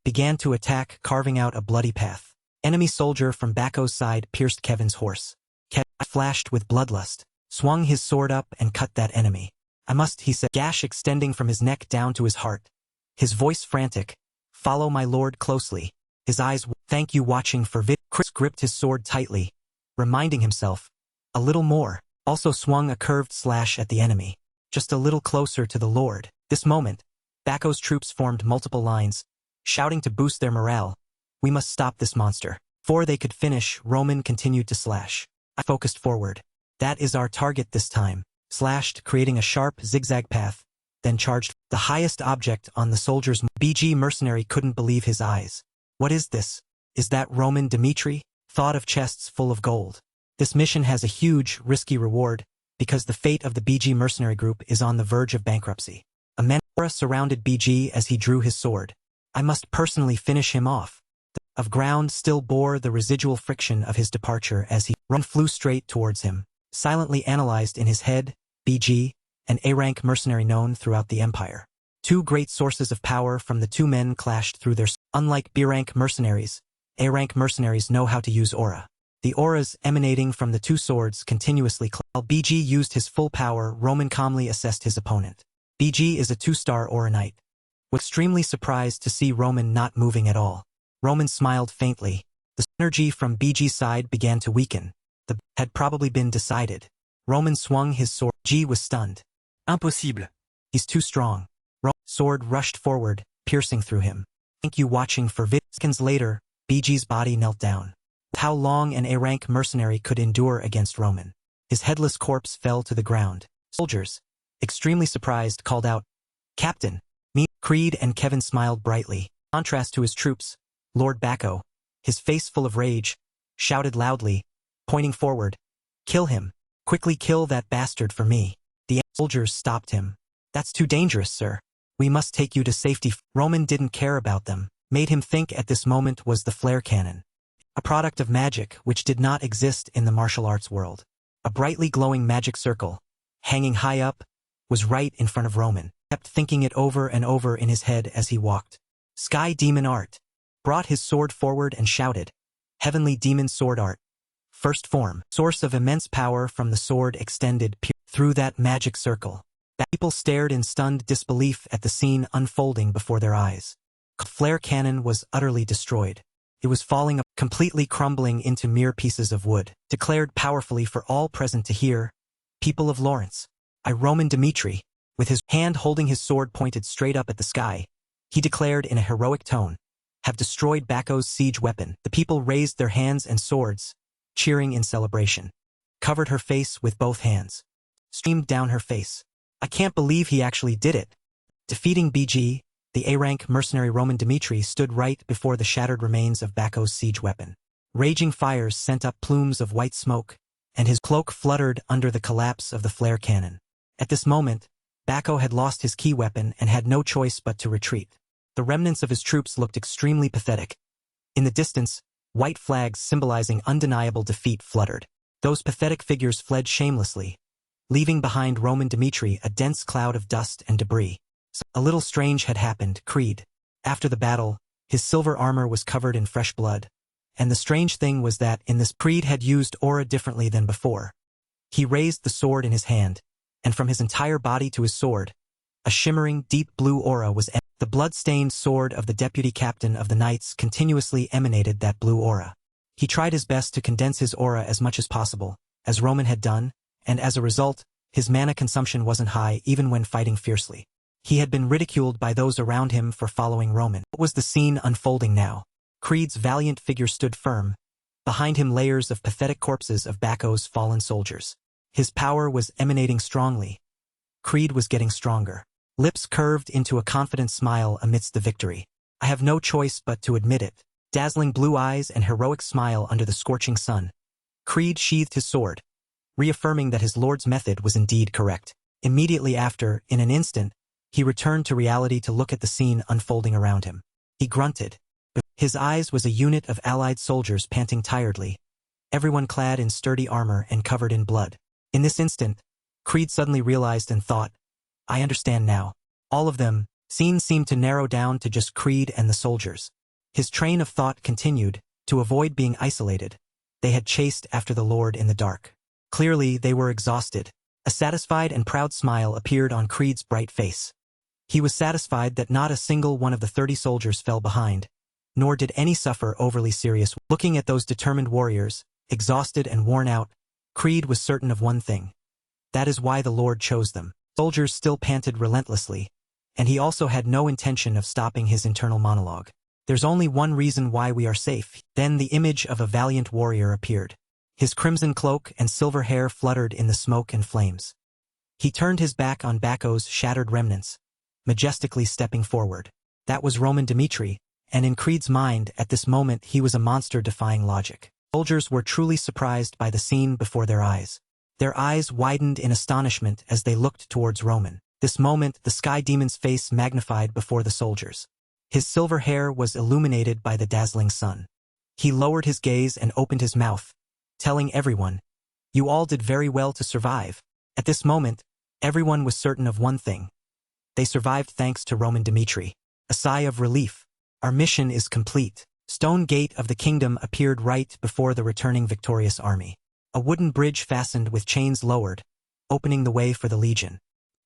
Began to attack, carving out a bloody path. Enemy soldier from Bacco's side pierced Kevin's horse. Kevin flashed with bloodlust, swung his sword up and cut that enemy. I must, he said, gash extending from his neck down to his heart. His voice frantic, follow my lord closely. His eyes, thank you watching for vid. Chris gripped his sword tightly, reminding himself, a little more, also swung a curved slash at the enemy. Just a little closer to the lord. This moment, Bacco's troops formed multiple lines, shouting to boost their morale. We must stop this monster. Before they could finish, Roman continued to slash. I focused forward. That is our target this time. Slashed, creating a sharp, zigzag path, then charged. The highest object on the soldier's BG mercenary couldn't believe his eyes. What is this? Is that Roman Dimitri? Thought of chests full of gold. This mission has a huge, risky reward, because the fate of the BG mercenary group is on the verge of bankruptcy. A Manhwa surrounded BG as he drew his sword. I must personally finish him off. The of ground still bore the residual friction of his departure as he flew straight towards him. Silently analyzed in his head, BG, an A-rank mercenary known throughout the empire. Two great sources of power from the two men clashed through their. Unlike B-rank mercenaries, A-rank mercenaries know how to use aura. The auras emanating from the two swords continuously. While BG used his full power, Roman calmly assessed his opponent. BG is a 2-star aura knight. Was extremely surprised to see Roman not moving at all. Roman smiled faintly. The energy from BG's side began to weaken. The had probably been decided. Roman swung his sword. G was stunned. Impossible. He's too strong. Roman's sword rushed forward, piercing through him. Thank you watching for vid. Seconds later, BG's body knelt down. How long an A-rank mercenary could endure against Roman. His headless corpse fell to the ground. Soldiers, extremely surprised, called out, Captain. Me, Creed and Kevin smiled brightly. In contrast to his troops, Lord Bacco, his face full of rage, shouted loudly, pointing forward, kill him. Quickly kill that bastard for me. The soldiers stopped him. That's too dangerous, sir. We must take you to safety. Roman didn't care about them. Made him think at this moment was the flare cannon. A product of magic which did not exist in the martial arts world. A brightly glowing magic circle, hanging high up, was right in front of Roman. Kept thinking it over and over in his head as he walked. Sky Demon Art. Brought his sword forward and shouted, Heavenly Demon Sword Art. First form. Source of immense power from the sword extended through that magic circle. People stared in stunned disbelief at the scene unfolding before their eyes. The flare cannon was utterly destroyed. It was falling, completely crumbling into mere pieces of wood. Declared powerfully for all present to hear, People of Lawrence, I Roman Dimitri, with his hand holding his sword pointed straight up at the sky, he declared in a heroic tone, have destroyed Baccho's siege weapon. The people raised their hands and swords, cheering in celebration. Covered her face with both hands. Streamed down her face. I can't believe he actually did it. Defeating BG, the A-rank mercenary Roman Dimitri stood right before the shattered remains of Baccho's siege weapon. Raging fires sent up plumes of white smoke, and his cloak fluttered under the collapse of the flare cannon. At this moment, Baccho had lost his key weapon and had no choice but to retreat. The remnants of his troops looked extremely pathetic. In the distance, white flags symbolizing undeniable defeat fluttered. Those pathetic figures fled shamelessly, leaving behind Roman Dimitri a dense cloud of dust and debris. A little strange had happened, Creed. After the battle, his silver armor was covered in fresh blood, and the strange thing was that in this Creed had used aura differently than before. He raised the sword in his hand, and from his entire body to his sword, a shimmering, deep blue aura was the blood-stained sword of the deputy captain of the knights continuously emanated that blue aura. He tried his best to condense his aura as much as possible, as Roman had done, and as a result, his mana consumption wasn't high even when fighting fiercely. He had been ridiculed by those around him for following Roman. What was the scene unfolding now? Creed's valiant figure stood firm. Behind him layers of pathetic corpses of Baccho's fallen soldiers. His power was emanating strongly. Creed was getting stronger. Lips curved into a confident smile amidst the victory. I have no choice but to admit it. Dazzling blue eyes and heroic smile under the scorching sun. Creed sheathed his sword, reaffirming that his lord's method was indeed correct. Immediately after, in an instant, he returned to reality to look at the scene unfolding around him. He grunted. His eyes was a unit of allied soldiers panting tiredly, everyone clad in sturdy armor and covered in blood. In this instant, Creed suddenly realized and thought, I understand now. All of them, scene seemed to narrow down to just Creed and the soldiers. His train of thought continued, to avoid being isolated. They had chased after the Lord in the dark. Clearly, they were exhausted. A satisfied and proud smile appeared on Creed's bright face. He was satisfied that not a single one of the 30 soldiers fell behind, nor did any suffer overly serious. Looking at those determined warriors, exhausted and worn out, Creed was certain of one thing. That is why the Lord chose them. Soldiers still panted relentlessly, and he also had no intention of stopping his internal monologue. There's only one reason why we are safe. Then the image of a valiant warrior appeared. His crimson cloak and silver hair fluttered in the smoke and flames. He turned his back on Baccho's shattered remnants, majestically stepping forward. That was Roman Dimitri, and in Creed's mind, at this moment he was a monster defying logic. Soldiers were truly surprised by the scene before their eyes. Their eyes widened in astonishment as they looked towards Roman. This moment, the sky demon's face magnified before the soldiers. His silver hair was illuminated by the dazzling sun. He lowered his gaze and opened his mouth, telling everyone, you all did very well to survive. At this moment, everyone was certain of one thing. They survived thanks to Roman Dimitri. A sigh of relief. Our mission is complete. Stone gate of the kingdom appeared right before the returning victorious army. A wooden bridge fastened with chains lowered, opening the way for the legion.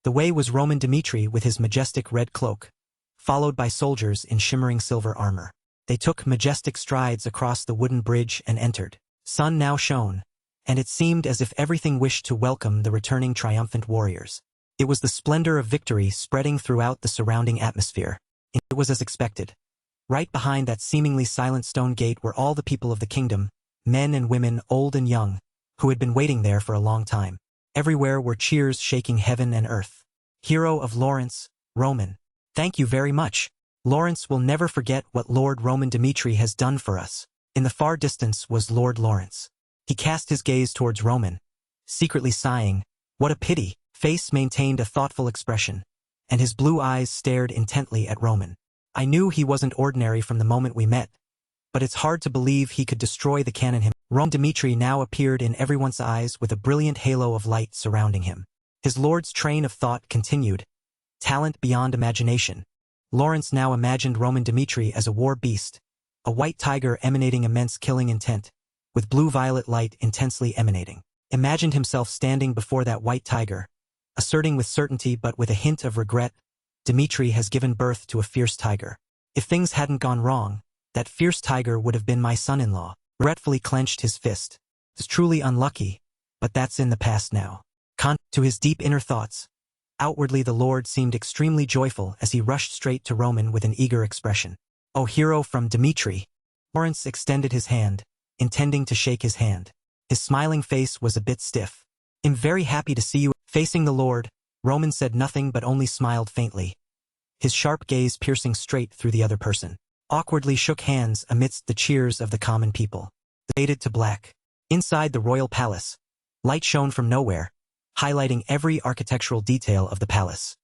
The way was Roman Dimitri with his majestic red cloak, followed by soldiers in shimmering silver armor. They took majestic strides across the wooden bridge and entered. Sun now shone, and it seemed as if everything wished to welcome the returning triumphant warriors. It was the splendor of victory spreading throughout the surrounding atmosphere. It was as expected. Right behind that seemingly silent stone gate were all the people of the kingdom, men and women, old and young, who had been waiting there for a long time. Everywhere were cheers shaking heaven and earth. Hero of Lawrence, Roman. Thank you very much. Lawrence will never forget what Lord Roman Dimitri has done for us. In the far distance was Lord Lawrence. He cast his gaze towards Roman, secretly sighing, what a pity. Face maintained a thoughtful expression, and his blue eyes stared intently at Roman. I knew he wasn't ordinary from the moment we met, but it's hard to believe he could destroy the cannon himself. Roman Dimitri now appeared in everyone's eyes with a brilliant halo of light surrounding him. His lord's train of thought continued. Talent beyond imagination. Lawrence now imagined Roman Dimitri as a war beast, a white tiger emanating immense killing intent, with blue-violet light intensely emanating. Imagined himself standing before that white tiger, asserting with certainty but with a hint of regret, Dimitri has given birth to a fierce tiger. If things hadn't gone wrong, that fierce tiger would have been my son-in-law. Regretfully clenched his fist. It's truly unlucky, but that's in the past now. To his deep inner thoughts, outwardly the Lord seemed extremely joyful as he rushed straight to Roman with an eager expression. "O hero from Dimitri!" Lawrence extended his hand, intending to shake his hand. His smiling face was a bit stiff. "I'm very happy to see you." Facing the Lord, Roman said nothing but only smiled faintly, his sharp gaze piercing straight through the other person. Awkwardly shook hands amidst the cheers of the common people. Faded to black. Inside the royal palace, light shone from nowhere, highlighting every architectural detail of the palace.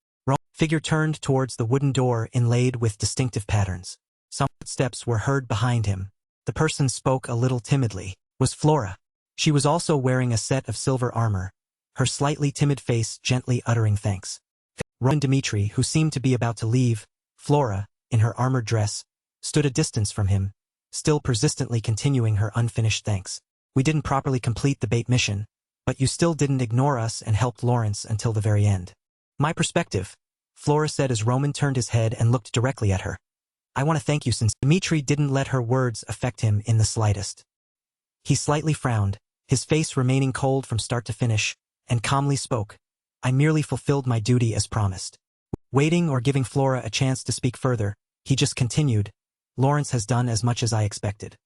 Figure turned towards the wooden door inlaid with distinctive patterns. Some footsteps were heard behind him. The person spoke a little timidly. Was Flora. She was also wearing a set of silver armor, her slightly timid face gently uttering thanks. Roman Dimitri, who seemed to be about to leave, Flora, in her armored dress, stood a distance from him, still persistently continuing her unfinished thanks. "We didn't properly complete the bait mission, but you still didn't ignore us and helped Lawrence until the very end." "My perspective," Flora said as Roman turned his head and looked directly at her. "I want to thank you since." Dimitri didn't let her words affect him in the slightest. He slightly frowned, his face remaining cold from start to finish, and calmly spoke. "I merely fulfilled my duty as promised." Waiting or giving Flora a chance to speak further, he just continued, "Lawrence has done as much as I expected."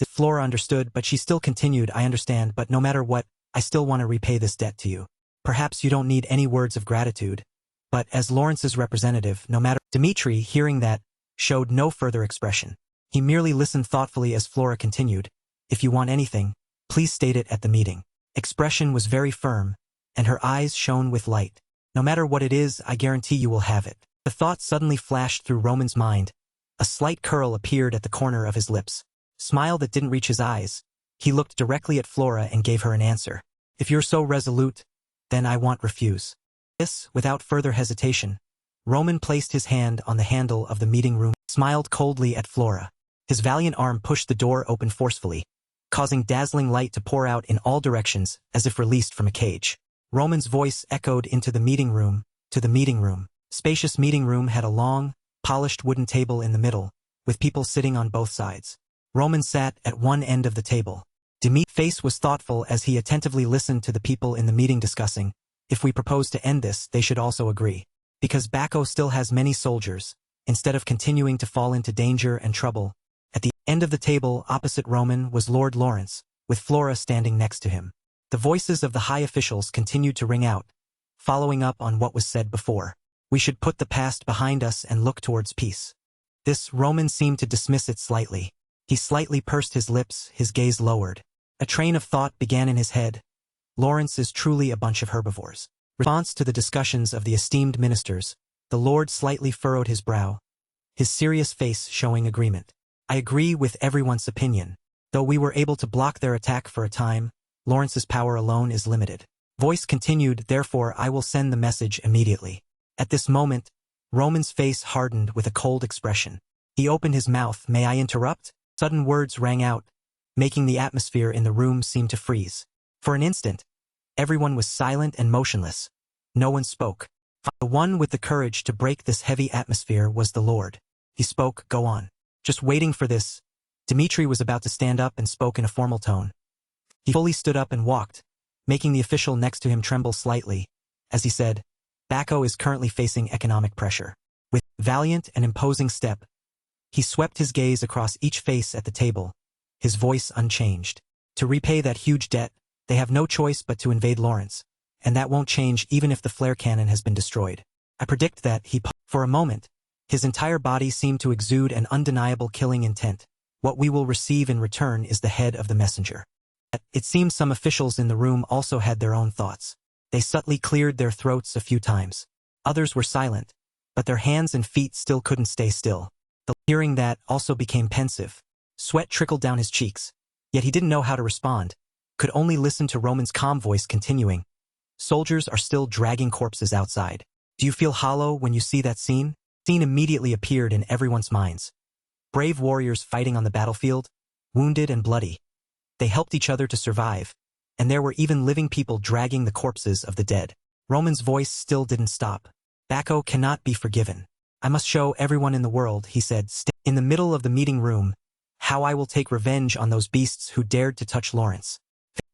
Flora understood, but she still continued, "I understand, but no matter what, I still want to repay this debt to you. Perhaps you don't need any words of gratitude, but as Lawrence's representative, no matter." Dimitri, hearing that, showed no further expression. He merely listened thoughtfully as Flora continued, "If you want anything, please state it at the meeting." Expression was very firm, and her eyes shone with light. "No matter what it is, I guarantee you will have it." The thought suddenly flashed through Roman's mind. A slight curl appeared at the corner of his lips. Smile that didn't reach his eyes. He looked directly at Flora and gave her an answer. "If you're so resolute, then I won't refuse." This, without further hesitation, Roman placed his hand on the handle of the meeting room, smiled coldly at Flora. His valiant arm pushed the door open forcefully, causing dazzling light to pour out in all directions as if released from a cage. Roman's voice echoed into the meeting room, to the meeting room. Spacious meeting room had a long, polished wooden table in the middle, with people sitting on both sides. Roman sat at one end of the table. Dimitri's face was thoughtful as he attentively listened to the people in the meeting discussing, "If we propose to end this, they should also agree. Because Bacco still has many soldiers, instead of continuing to fall into danger and trouble." At the end of the table opposite Roman was Lord Lawrence, with Flora standing next to him. The voices of the high officials continued to ring out, following up on what was said before. "We should put the past behind us and look towards peace." This Roman seemed to dismiss it slightly. He slightly pursed his lips, his gaze lowered. A train of thought began in his head. Lawrence is truly a bunch of herbivores. Response to the discussions of the esteemed ministers, the Lord slightly furrowed his brow, his serious face showing agreement. "I agree with everyone's opinion. Though we were able to block their attack for a time, Lawrence's power alone is limited." Voice continued, "Therefore I will send the message immediately." At this moment, Roman's face hardened with a cold expression. He opened his mouth. "May I interrupt?" Sudden words rang out, making the atmosphere in the room seem to freeze. For an instant, everyone was silent and motionless. No one spoke. The one with the courage to break this heavy atmosphere was the Lord. He spoke, "Go on." Just waiting for this, Dimitri was about to stand up and spoke in a formal tone. He fully stood up and walked, making the official next to him tremble slightly, as he said, "Bacco is currently facing economic pressure." With valiant and imposing step, he swept his gaze across each face at the table, his voice unchanged. "To repay that huge debt, they have no choice but to invade Lawrence, and that won't change even if the flare cannon has been destroyed. I predict that for a moment, his entire body seemed to exude an undeniable killing intent. What we will receive in return is the head of the messenger." It seemed some officials in the room also had their own thoughts. They subtly cleared their throats a few times. Others were silent, but their hands and feet still couldn't stay still. Hearing that also became pensive. Sweat trickled down his cheeks, yet he didn't know how to respond, could only listen to Roman's calm voice continuing. "Soldiers are still dragging corpses outside. Do you feel hollow when you see that scene?" Scene immediately appeared in everyone's minds. Brave warriors fighting on the battlefield, wounded and bloody. They helped each other to survive, and there were even living people dragging the corpses of the dead. Roman's voice still didn't stop. "Bacco cannot be forgiven. I must show everyone in the world," he said, in the middle of the meeting room, "how I will take revenge on those beasts who dared to touch Lawrence."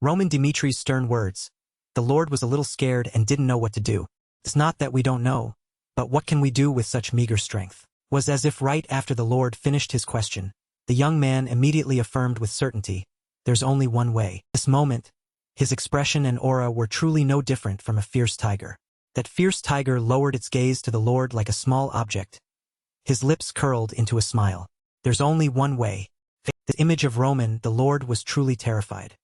Roman Dimitri's stern words, The Lord was a little scared and didn't know what to do. It's not that we don't know, but what can we do with such meager strength? Was as if right after the Lord finished his question, the young man immediately affirmed with certainty, there's only one way. This moment, his expression and aura were truly no different from a fierce tiger. That fierce tiger lowered its gaze to the Lord like a small object. His lips curled into a smile. There's only one way. The image of Roman, the Lord was truly terrified.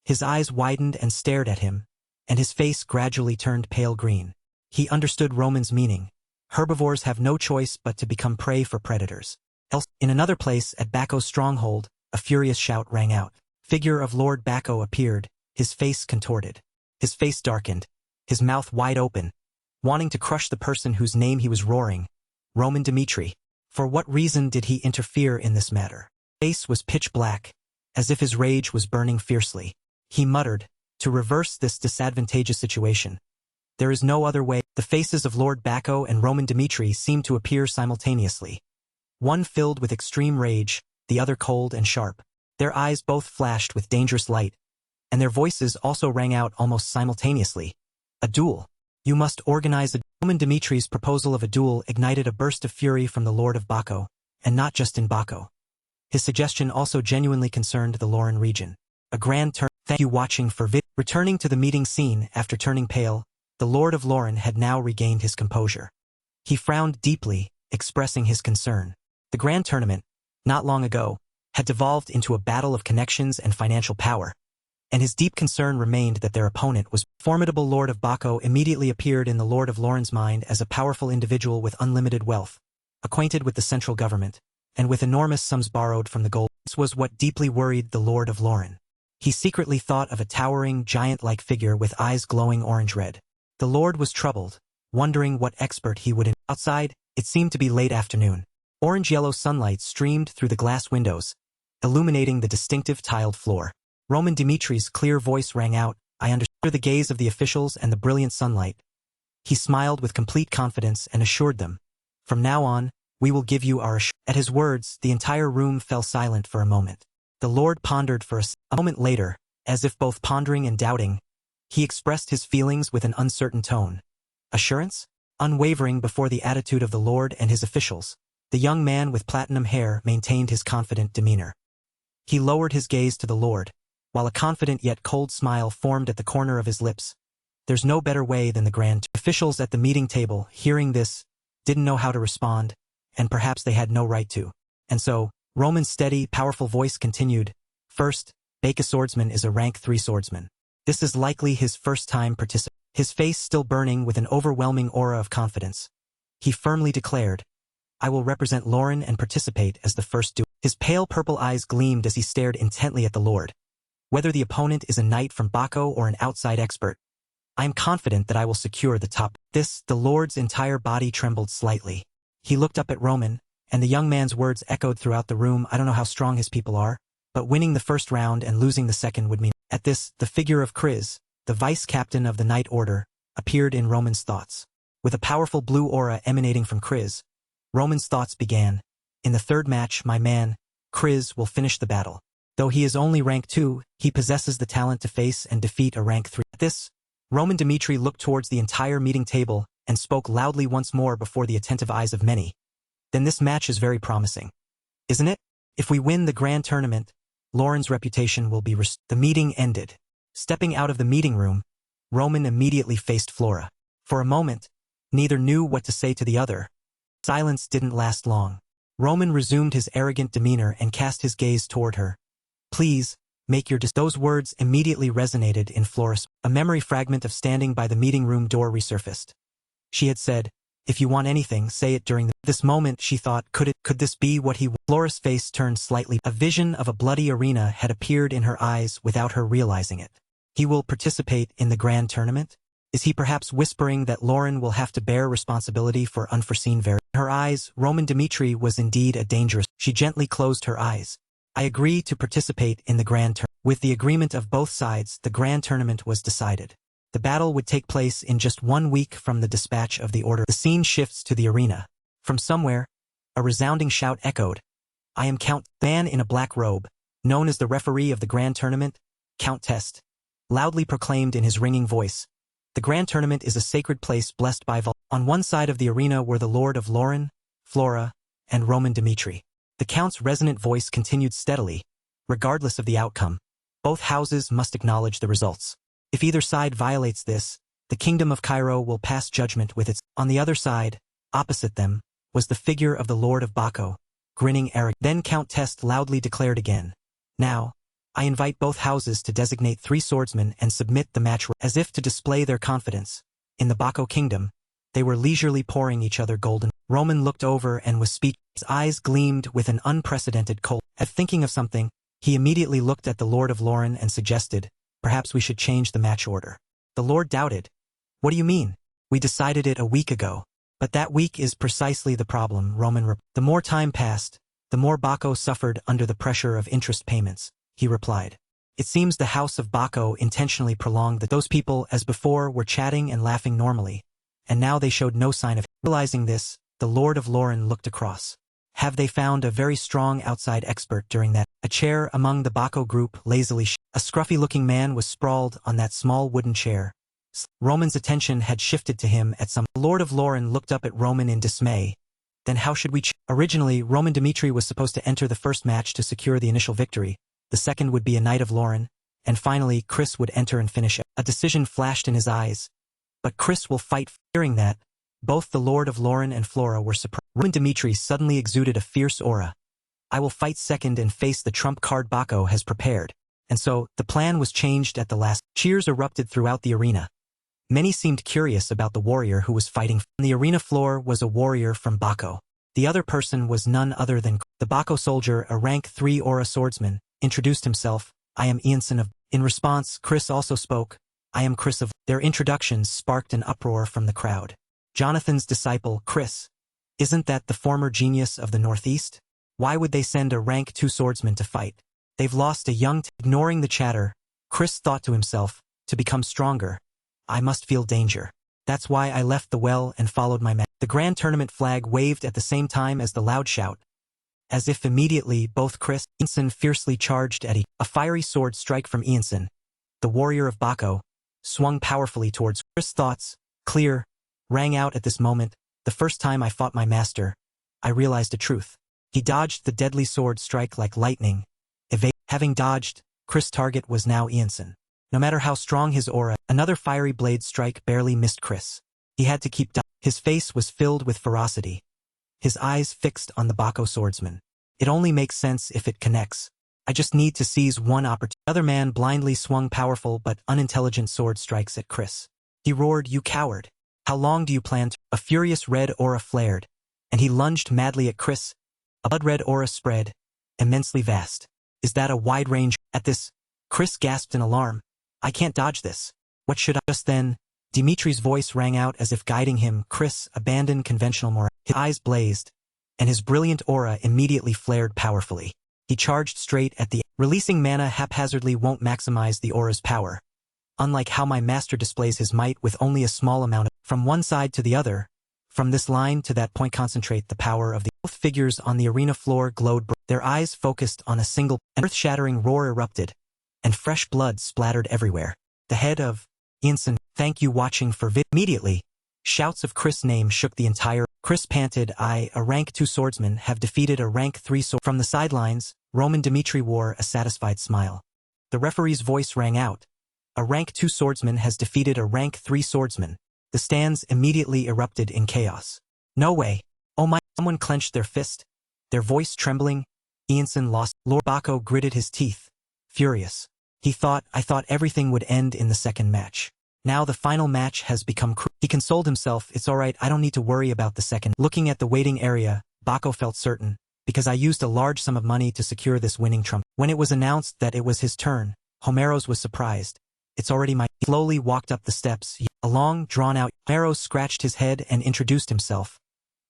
His eyes widened and stared at him, and his face gradually turned pale green. He understood Roman's meaning. Herbivores have no choice but to become prey for predators. Else, in another place at Bako's stronghold, a furious shout rang out. Figure of Lord Bako appeared, his face contorted. His face darkened, his mouth wide open, wanting to crush the person whose name he was roaring, Roman Dimitri. For what reason did he interfere in this matter? His face was pitch black, as if his rage was burning fiercely. He muttered, to reverse this disadvantageous situation. There is no other way. The faces of Lord Bako and Roman Dimitri seemed to appear simultaneously. One filled with extreme rage, the other cold and sharp. Their eyes both flashed with dangerous light, and their voices also rang out almost simultaneously. A duel. You must organize a... Roman Dimitri's proposal of a duel ignited a burst of fury from the Lord of Bako, and not just in Bako. His suggestion also genuinely concerned the Lauren region. A grand turn. Thank you watching for vid. Returning to the meeting scene after turning pale, the Lord of Lauren had now regained his composure. He frowned deeply, expressing his concern. The grand tournament, not long ago, had devolved into a battle of connections and financial power, and his deep concern remained that their opponent was formidable. Lord of Bako immediately appeared in the Lord of Lauren's mind as a powerful individual with unlimited wealth, acquainted with the central government, and with enormous sums borrowed from the gold. This was what deeply worried the Lord of Lauren. He secretly thought of a towering, giant-like figure with eyes glowing orange-red. The Lord was troubled, wondering what expert he would. Outside, it seemed to be late afternoon. Orange-yellow sunlight streamed through the glass windows, illuminating the distinctive tiled floor. Roman Dimitri's clear voice rang out, I understood. The gaze of the officials and the brilliant sunlight. He smiled with complete confidence and assured them, from now on, we will give you our assurance. At his words, the entire room fell silent for a moment. The Lord pondered for a moment later, as if both pondering and doubting. He expressed his feelings with an uncertain tone. Assurance? Unwavering before the attitude of the Lord and his officials, the young man with platinum hair maintained his confident demeanor. He lowered his gaze to the Lord, while a confident yet cold smile formed at the corner of his lips. There's no better way than the grand. Officials at the meeting table, hearing this, didn't know how to respond, and perhaps they had no right to. And so, Roman's steady, powerful voice continued, First, Baka swordsman is a rank 3 swordsman. This is likely his first time participating. His face still burning with an overwhelming aura of confidence. He firmly declared, I will represent Lauren and participate as the first duel. His pale purple eyes gleamed as he stared intently at the Lord. Whether the opponent is a knight from Bako or an outside expert, I am confident that I will secure the top. The Lord's entire body trembled slightly. He looked up at Roman, and the young man's words echoed throughout the room. I don't know how strong his people are, but winning the first round and losing the second would mean. At this, the figure of Chris, the vice-captain of the Knight Order, appeared in Roman's thoughts. With a powerful blue aura emanating from Chris, Roman's thoughts began. In the third match, my man, Chris, will finish the battle. Though he is only rank 2, he possesses the talent to face and defeat a rank 3. At this, Roman Dimitri looked towards the entire meeting table and spoke loudly once more before the attentive eyes of many. Then this match is very promising. Isn't it? If we win the grand tournament, Lauren's reputation will be restored. The meeting ended. Stepping out of the meeting room, Roman immediately faced Flora. For a moment, neither knew what to say to the other. Silence didn't last long. Roman resumed his arrogant demeanor and cast his gaze toward her. Please, make your Those words immediately resonated in Flora's. A memory fragment of standing by the meeting room door resurfaced. She had said, if you want anything, say it during this moment. She thought, could this be what he... Flora's face turned slightly. A vision of a bloody arena had appeared in her eyes without her realizing it. He will participate in the grand tournament? Is he perhaps whispering that Lauren will have to bear responsibility for unforeseen In her eyes, Roman Dimitri was indeed a dangerous... She gently closed her eyes. I agree to participate in the grand tournament. With the agreement of both sides, the grand tournament was decided. The battle would take place in just 1 week from the dispatch of the order. The scene shifts to the arena. From somewhere, a resounding shout echoed. I am Count. Man in a black robe, known as the referee of the grand tournament, Count Test, loudly proclaimed in his ringing voice. The grand tournament is a sacred place blessed by On one side of the arena were the Lord of Lauren, Flora, and Roman Dimitri. The Count's resonant voice continued steadily, regardless of the outcome. Both houses must acknowledge the results. If either side violates this, the Kingdom of Cairo will pass judgment with its. On the other side, opposite them, was the figure of the Lord of Baco, grinning arrogantly. Then Count Test loudly declared again. Now, I invite both houses to designate 3 swordsmen and submit the match. As if to display their confidence, in the Baco kingdom, they were leisurely pouring each other golden. Roman looked over and was speechless. His eyes gleamed with an unprecedented cold. As thinking of something, he immediately looked at the Lord of Lauren and suggested, perhaps we should change the match order. The Lord doubted. What do you mean? We decided it a week ago. But that week is precisely the problem, Roman replied. The more time passed, the more Baco suffered under the pressure of interest payments, he replied. It seems the House of Baco intentionally prolonged that those people as before were chatting and laughing normally, and now they showed no sign of. Realizing this, the Lord of Lauren looked across. Have they found a very strong outside expert during that? A chair among the Baco group lazily a scruffy-looking man was sprawled on that small wooden chair. Roman's attention had shifted to him at some. The Lord of Lauren looked up at Roman in dismay. Then how should we Originally, Roman Dimitri was supposed to enter the first match to secure the initial victory. The second would be a Knight of Lauren, and finally Chris would enter and finish it. A decision flashed in his eyes. But Chris will fight. Hearing that, both the Lord of Lauren and Flora were surprised. Roman Dimitri suddenly exuded a fierce aura. I will fight second and face the trump card Baco has prepared. And so, the plan was changed at the last. Cheers erupted throughout the arena. Many seemed curious about the warrior who was fighting. On the arena floor was a warrior from Baco. The other person was none other than the Baco soldier, a rank 3 aura swordsman, introduced himself. I am Ianson of. In response, Chris also spoke. I am Chris of. Their introductions sparked an uproar from the crowd. Jonathan's disciple, Chris. Isn't that the former genius of the Northeast? Why would they send a rank 2 swordsman to fight? They've lost a young Ignoring the chatter, Chris thought to himself, to become stronger, I must feel danger. That's why I left the well and followed my man. The grand tournament flag waved at the same time as the loud shout. As if immediately both Chris and Ianson fiercely charged at a fiery sword strike from Ianson, the warrior of Baco, swung powerfully towards. Chris' thoughts, clear, rang out at this moment. The first time I fought my master, I realized a truth. He dodged the deadly sword strike like lightning. Having dodged, Chris' target was now Ianson. No matter how strong his aura, another fiery blade strike barely missed Chris. He had to keep His face was filled with ferocity. His eyes fixed on the Baco swordsman. It only makes sense if it connects. I just need to seize one opportunity. The other man blindly swung powerful but unintelligent sword strikes at Chris. He roared, "You coward! How long do you plan to?" A furious red aura flared, and he lunged madly at Chris. A blood-red aura spread, immensely vast. Is that a wide range? At this, Chris gasped in alarm. I can't dodge this. What should I? Just then, Dimitri's voice rang out as if guiding him. Chris abandoned conventional morale. His eyes blazed, and his brilliant aura immediately flared powerfully. He charged straight at the. Releasing mana haphazardly won't maximize the aura's power. Unlike how my master displays his might with only a small amount of. From one side to the other, from this line to that point, concentrate the power of the. Both figures on the arena floor glowed. Their eyes focused on a single. An earth-shattering roar erupted, and fresh blood splattered everywhere. The head of Ianson. Thank you watching for vid. Immediately, shouts of Chris' name shook the entire. Chris panted, I, a rank 2 swordsman, have defeated a rank 3 sword. From the sidelines, Roman Dimitri wore a satisfied smile. The referee's voice rang out. A rank 2 swordsman has defeated a rank 3 swordsman. The stands immediately erupted in chaos. No way. Oh my. Someone clenched their fist, their voice trembling. Ianson lost. Lord Baco gritted his teeth, furious. I thought everything would end in the second match. Now the final match has become He consoled himself, it's alright, I don't need to worry about the second. Looking at the waiting area, Baco felt certain, because I used a large sum of money to secure this winning trump. When it was announced that it was his turn, Homeros was surprised. It's already my. He slowly walked up the steps. A long, drawn-out. Homeros scratched his head and introduced himself.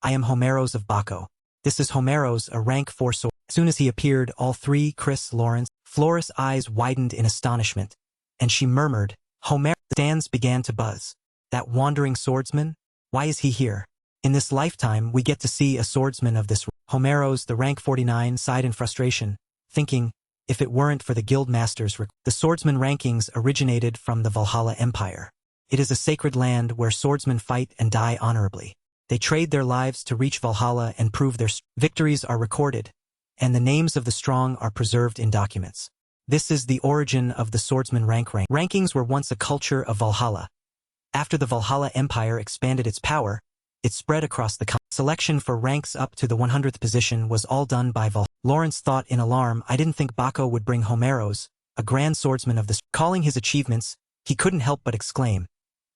I am Homeros of Baco. This is Homeros, a rank 4 sword. As soon as he appeared, all three, Chris, Lawrence, Flora's eyes widened in astonishment, and she murmured, Homeros. The stands began to buzz. That wandering swordsman? Why is he here? In this lifetime, we get to see a swordsman of this. Homeros, the rank 49, sighed in frustration, thinking, if it weren't for the guild masters. The swordsman rankings originated from the Valhalla Empire. It is a sacred land where swordsmen fight and die honorably. They trade their lives to reach Valhalla and prove their victories are recorded, and the names of the strong are preserved in documents. This is the origin of the swordsman rankings were once a culture of Valhalla. After the Valhalla Empire expanded its power, it spread across the continent. Selection for ranks up to the 100th position was all done by Valhalla. Lawrence thought in alarm, I didn't think Baco would bring Homeros, a grand swordsman of the calling his achievements, he couldn't help but exclaim.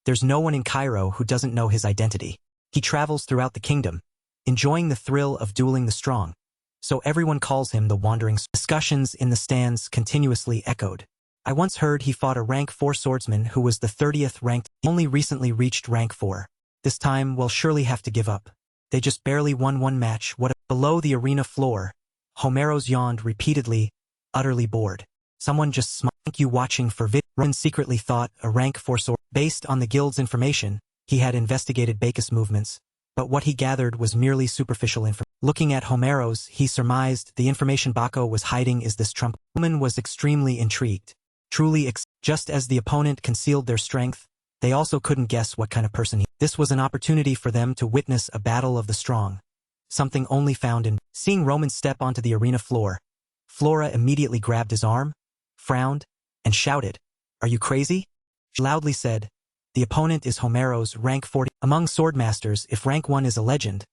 There's no one in Cairo who doesn't know his identity. He travels throughout the kingdom, enjoying the thrill of dueling the strong. So everyone calls him the wandering. Discussions in the stands continuously echoed. I once heard he fought a rank 4 swordsman who was the 30th ranked, only recently reached rank 4. This time we'll surely have to give up. They just barely won one match. Below the arena floor, Homeros yawned repeatedly, utterly bored. Someone just smiled. Thank you watching for vid. Roman secretly thought a rank 4 sword. Based on the guild's information, he had investigated Bacchus' movements, but what he gathered was merely superficial information. Looking at Homeros, he surmised the information Baco was hiding is this trump. Roman was extremely intrigued. Just as the opponent concealed their strength, they also couldn't guess what kind of person he was. This was an opportunity for them to witness a battle of the strong. Something only found in seeing Roman step onto the arena floor. Flora immediately grabbed his arm, frowned, and shouted, "Are you crazy?" She loudly said, "The opponent is Homeros, rank 40. Among swordmasters, if rank 1 is a legend,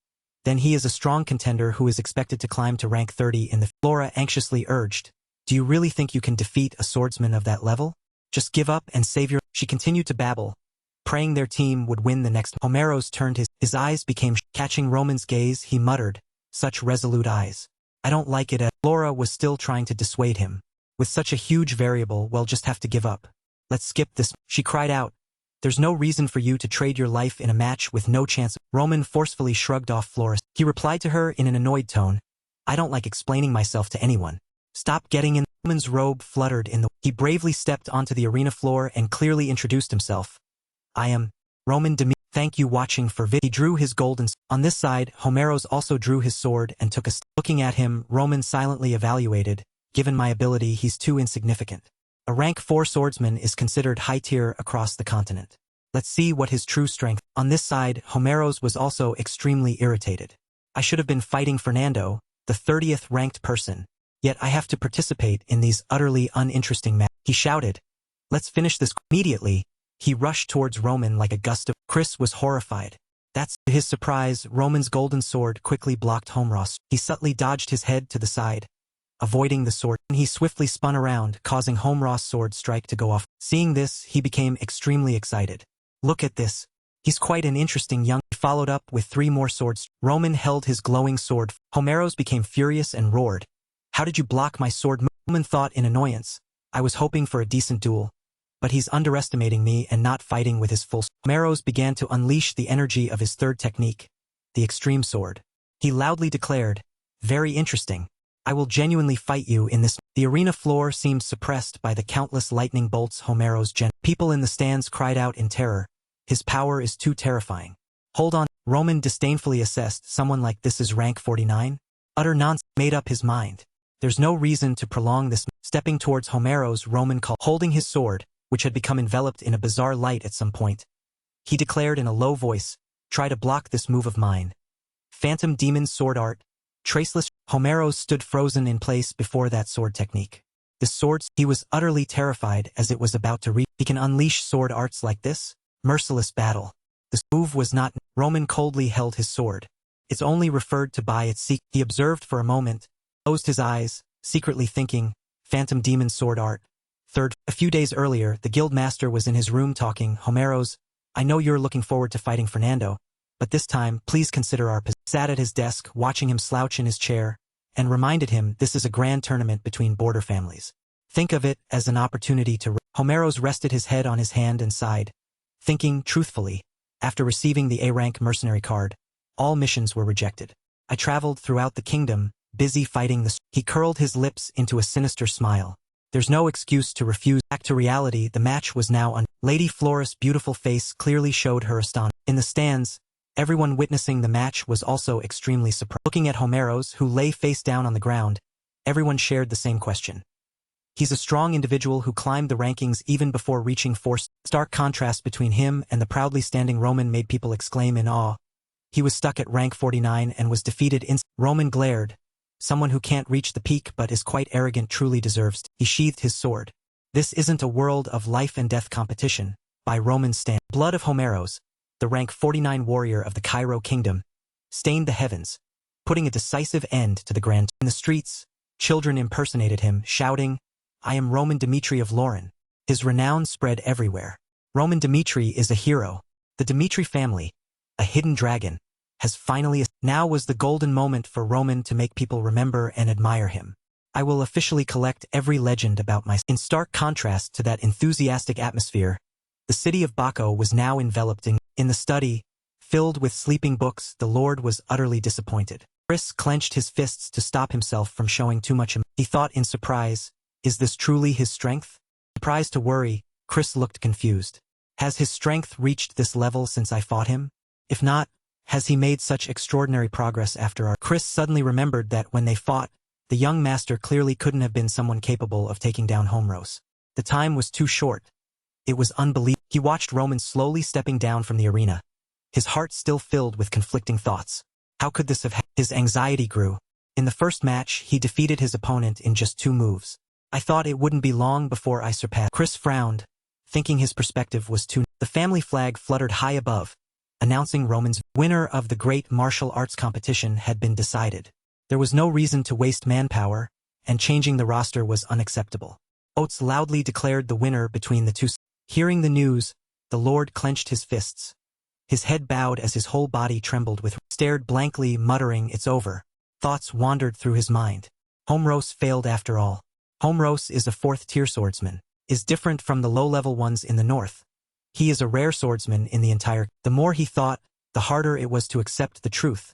then he is a strong contender who is expected to climb to rank 30 in the." Flora anxiously urged, "Do you really think you can defeat a swordsman of that level? Just give up and save your..." She continued to babble, praying their team would win the next. Homeros turned his eyes became catching Roman's gaze. He muttered, "Such resolute eyes. I don't like it." Flora was still trying to dissuade him. "With such a huge variable, we'll just have to give up. Let's skip this." She cried out, "There's no reason for you to trade your life in a match with no chance." Roman forcefully shrugged off Flora. He replied to her in an annoyed tone, "I don't like explaining myself to anyone. Stop getting in." Roman's robe fluttered in the... He bravely stepped onto the arena floor and clearly introduced himself. "I am Roman Dimitri. Thank you watching for vid." He drew his golden... On this side, Homeros also drew his sword and took a step. Looking at him, Roman silently evaluated, "Given my ability, he's too insignificant. A rank 4 swordsman is considered high tier across the continent. Let's see what his true strength..." On this side, Homeros was also extremely irritated. "I should have been fighting Fernando, the 30th ranked person. Yet I have to participate in these utterly uninteresting matches." He shouted, "Let's finish this." Immediately, he rushed towards Roman like a gust of... Chris was horrified. To his surprise, Roman's golden sword quickly blocked Homeros. He subtly dodged his head to the side, avoiding the sword. He swiftly spun around, causing Homeros' sword strike to go off. Seeing this, he became extremely excited. "Look at this. He's quite an interesting young..." He followed up with 3 more swords. Roman held his glowing sword. Homeros became furious and roared, "How did you block my sword?" Roman thought in annoyance, "I was hoping for a decent duel. But he's underestimating me and not fighting with his full..." Homeros began to unleash the energy of his third technique, the extreme sword. He loudly declared, "Very interesting. I will genuinely fight you in this..." The arena floor seemed suppressed by the countless lightning bolts Homeros People in the stands cried out in terror, "His power is too terrifying." "Hold on." Roman disdainfully assessed, "Someone like this is rank 49? Utter nonsense." Made up his mind. There's no reason to prolong this. Stepping towards Homeros, Roman called, holding his sword, which had become enveloped in a bizarre light at some point. He declared in a low voice, "Try to block this move of mine. Phantom Demon Sword Art. Traceless." Homeros stood frozen in place before that sword technique. The swords, he was utterly terrified as it was about to reach. He can unleash sword arts like this? Merciless battle. The move was not... Roman coldly held his sword. It's only referred to by its seek. He observed for a moment, closed his eyes, secretly thinking, Phantom Demon Sword Art. Third, a few days earlier, the guild master was in his room talking, "Homeros, I know you're looking forward to fighting Fernando, but this time, please consider our position." Sat at his desk, watching him slouch in his chair, and reminded him this is a grand tournament between border families. Think of it as an opportunity to... Homeros rested his head on his hand and sighed, thinking truthfully, after receiving the A-rank mercenary card, all missions were rejected. I traveled throughout the kingdom, busy fighting the... He curled his lips into a sinister smile. There's no excuse to refuse. Back to reality, the match was now on. Lady Flora's beautiful face clearly showed her astonishment. In the stands, everyone witnessing the match was also extremely surprised. Looking at Homeros, who lay face down on the ground, everyone shared the same question. He's a strong individual who climbed the rankings even before reaching 4. Stark contrast between him and the proudly standing Roman made people exclaim in awe. He was stuck at rank 49 and was defeated Roman glared. Someone who can't reach the peak but is quite arrogant truly deserves. He sheathed his sword. This isn't a world of life and death competition. By Roman stand. Blood of Homeros, the rank 49 warrior of the Cairo kingdom, stained the heavens, putting a decisive end to the grand. In the streets, children impersonated him, shouting, "I am Roman Dimitri of Lauren." His renown spread everywhere. Roman Dimitri is a hero. The Dimitri family, a hidden dragon, has finally. Now was the golden moment for Roman to make people remember and admire him. I will officially collect every legend about myself. In stark contrast to that enthusiastic atmosphere, the city of Baco was now enveloped in the study, filled with sleeping books. The Lord was utterly disappointed. Chris clenched his fists to stop himself from showing too much. He thought in surprise, is this truly his strength? Surprised to worry, Chris looked confused. Has his strength reached this level since I fought him? If not, has he made such extraordinary progress after our... Chris suddenly remembered that when they fought, the young master clearly couldn't have been someone capable of taking down Homeros. The time was too short. It was unbelievable. He watched Roman slowly stepping down from the arena, his heart still filled with conflicting thoughts. How could this have happened? His anxiety grew. In the first match, he defeated his opponent in just 2 moves. I thought it wouldn't be long before I surpassed. Chris frowned, thinking his perspective was too... The family flag fluttered high above, announcing Roman's winner of the great martial arts competition had been decided. There was no reason to waste manpower, and changing the roster was unacceptable. Oates loudly declared the winner between the two. Hearing the news, the Lord clenched his fists. His head bowed as his whole body trembled with... Stared blankly, muttering, "It's over." Thoughts wandered through his mind. Homeros failed after all. Homeros is a 4th-tier swordsman, is different from the low-level ones in the north. He is a rare swordsman in the entire... The more he thought, the harder it was to accept the truth,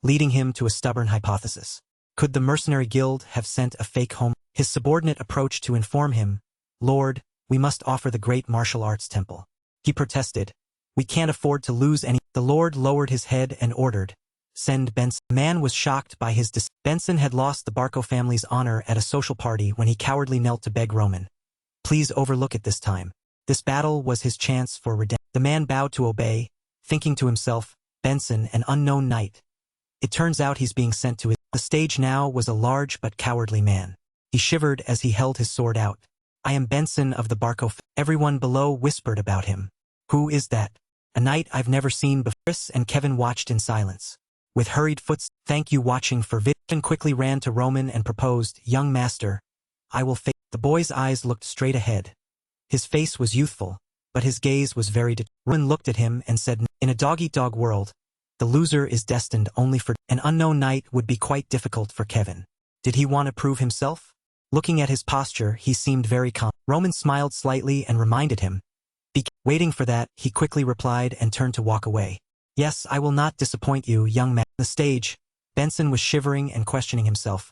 leading him to a stubborn hypothesis. Could the mercenary guild have sent a fake home? His subordinate approached to inform him, "Lord, we must offer the great martial arts temple." He protested, "We can't afford to lose any..." The Lord lowered his head and ordered, "Send Benson." The man was shocked by his Benson had lost the Barco family's honor at a social party when he cowardly knelt to beg Roman, "Please overlook it this time." This battle was his chance for redemption. The man bowed to obey, thinking to himself, "Benson, an unknown knight. It turns out he's being sent to his..." The stage now was a large but cowardly man. He shivered as he held his sword out. "I am Benson of the Barco." Everyone below whispered about him. "Who is that?" "A knight I've never seen before." Chris and Kevin watched in silence. With hurried footsteps, "Thank you watching for vid." Kevin quickly ran to Roman and proposed, "Young master, I will face..." The boy's eyes looked straight ahead. His face was youthful, but his gaze was very determined. Roman looked at him and said, "In a dog-eat-dog world, the loser is destined only for..." An unknown knight would be quite difficult for Kevin. Did he want to prove himself? Looking at his posture, he seemed very calm. Roman smiled slightly and reminded him. Waiting for that, he quickly replied and turned to walk away. "Yes, I will not disappoint you, young man." On the stage, Benson was shivering and questioning himself.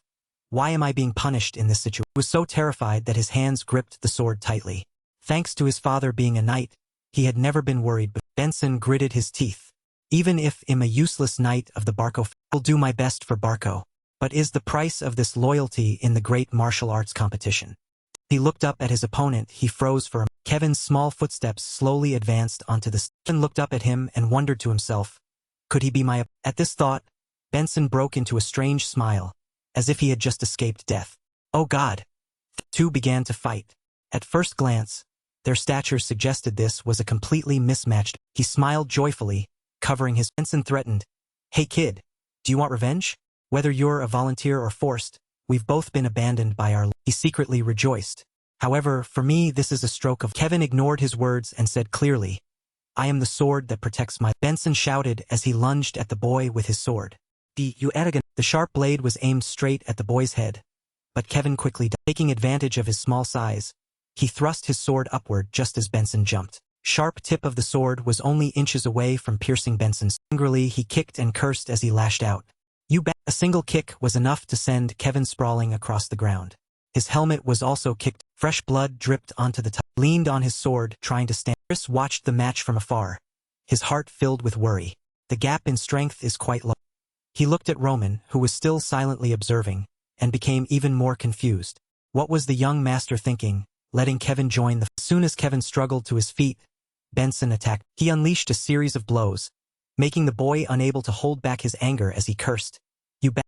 Why am I being punished in this situation? He was so terrified that his hands gripped the sword tightly. Thanks to his father being a knight, he had never been worried, but Benson gritted his teeth. Even if I'm a useless knight of the Barco, I'll do my best for Barco. But is the price of this loyalty in the great martial arts competition? He looked up at his opponent. He froze for a moment. Kevin's small footsteps slowly advanced onto the stage. Kevin looked up at him and wondered to himself, could he be my... At this thought, Benson broke into a strange smile, as if he had just escaped death. Oh God! The two began to fight. At first glance, their statures suggested this was a completely mismatched... He smiled joyfully, covering his... Benson threatened, "Hey kid, do you want revenge? Whether you're a volunteer or forced, we've both been abandoned by our..." He secretly rejoiced. "However, for me this is a stroke of..." Kevin ignored his words and said clearly, "I am the sword that protects my..." Benson shouted as he lunged at the boy with his sword. You arrogant..." The sharp blade was aimed straight at the boy's head, but Kevin quickly taking advantage of his small size, he thrust his sword upward just as Benson jumped. Sharp tip of the sword was only inches away from piercing Benson's. Angrily he kicked and cursed as he lashed out. "You bet." A single kick was enough to send Kevin sprawling across the ground. His helmet was also kicked. Fresh blood dripped onto the top. Leaned on his sword, trying to stand. Chris watched the match from afar, his heart filled with worry. The gap in strength is quite low. He looked at Roman, who was still silently observing, and became even more confused. What was the young master thinking, letting Kevin join the... As soon as Kevin struggled to his feet, Benson attacked. He unleashed a series of blows, making the boy unable to hold back his anger as he cursed.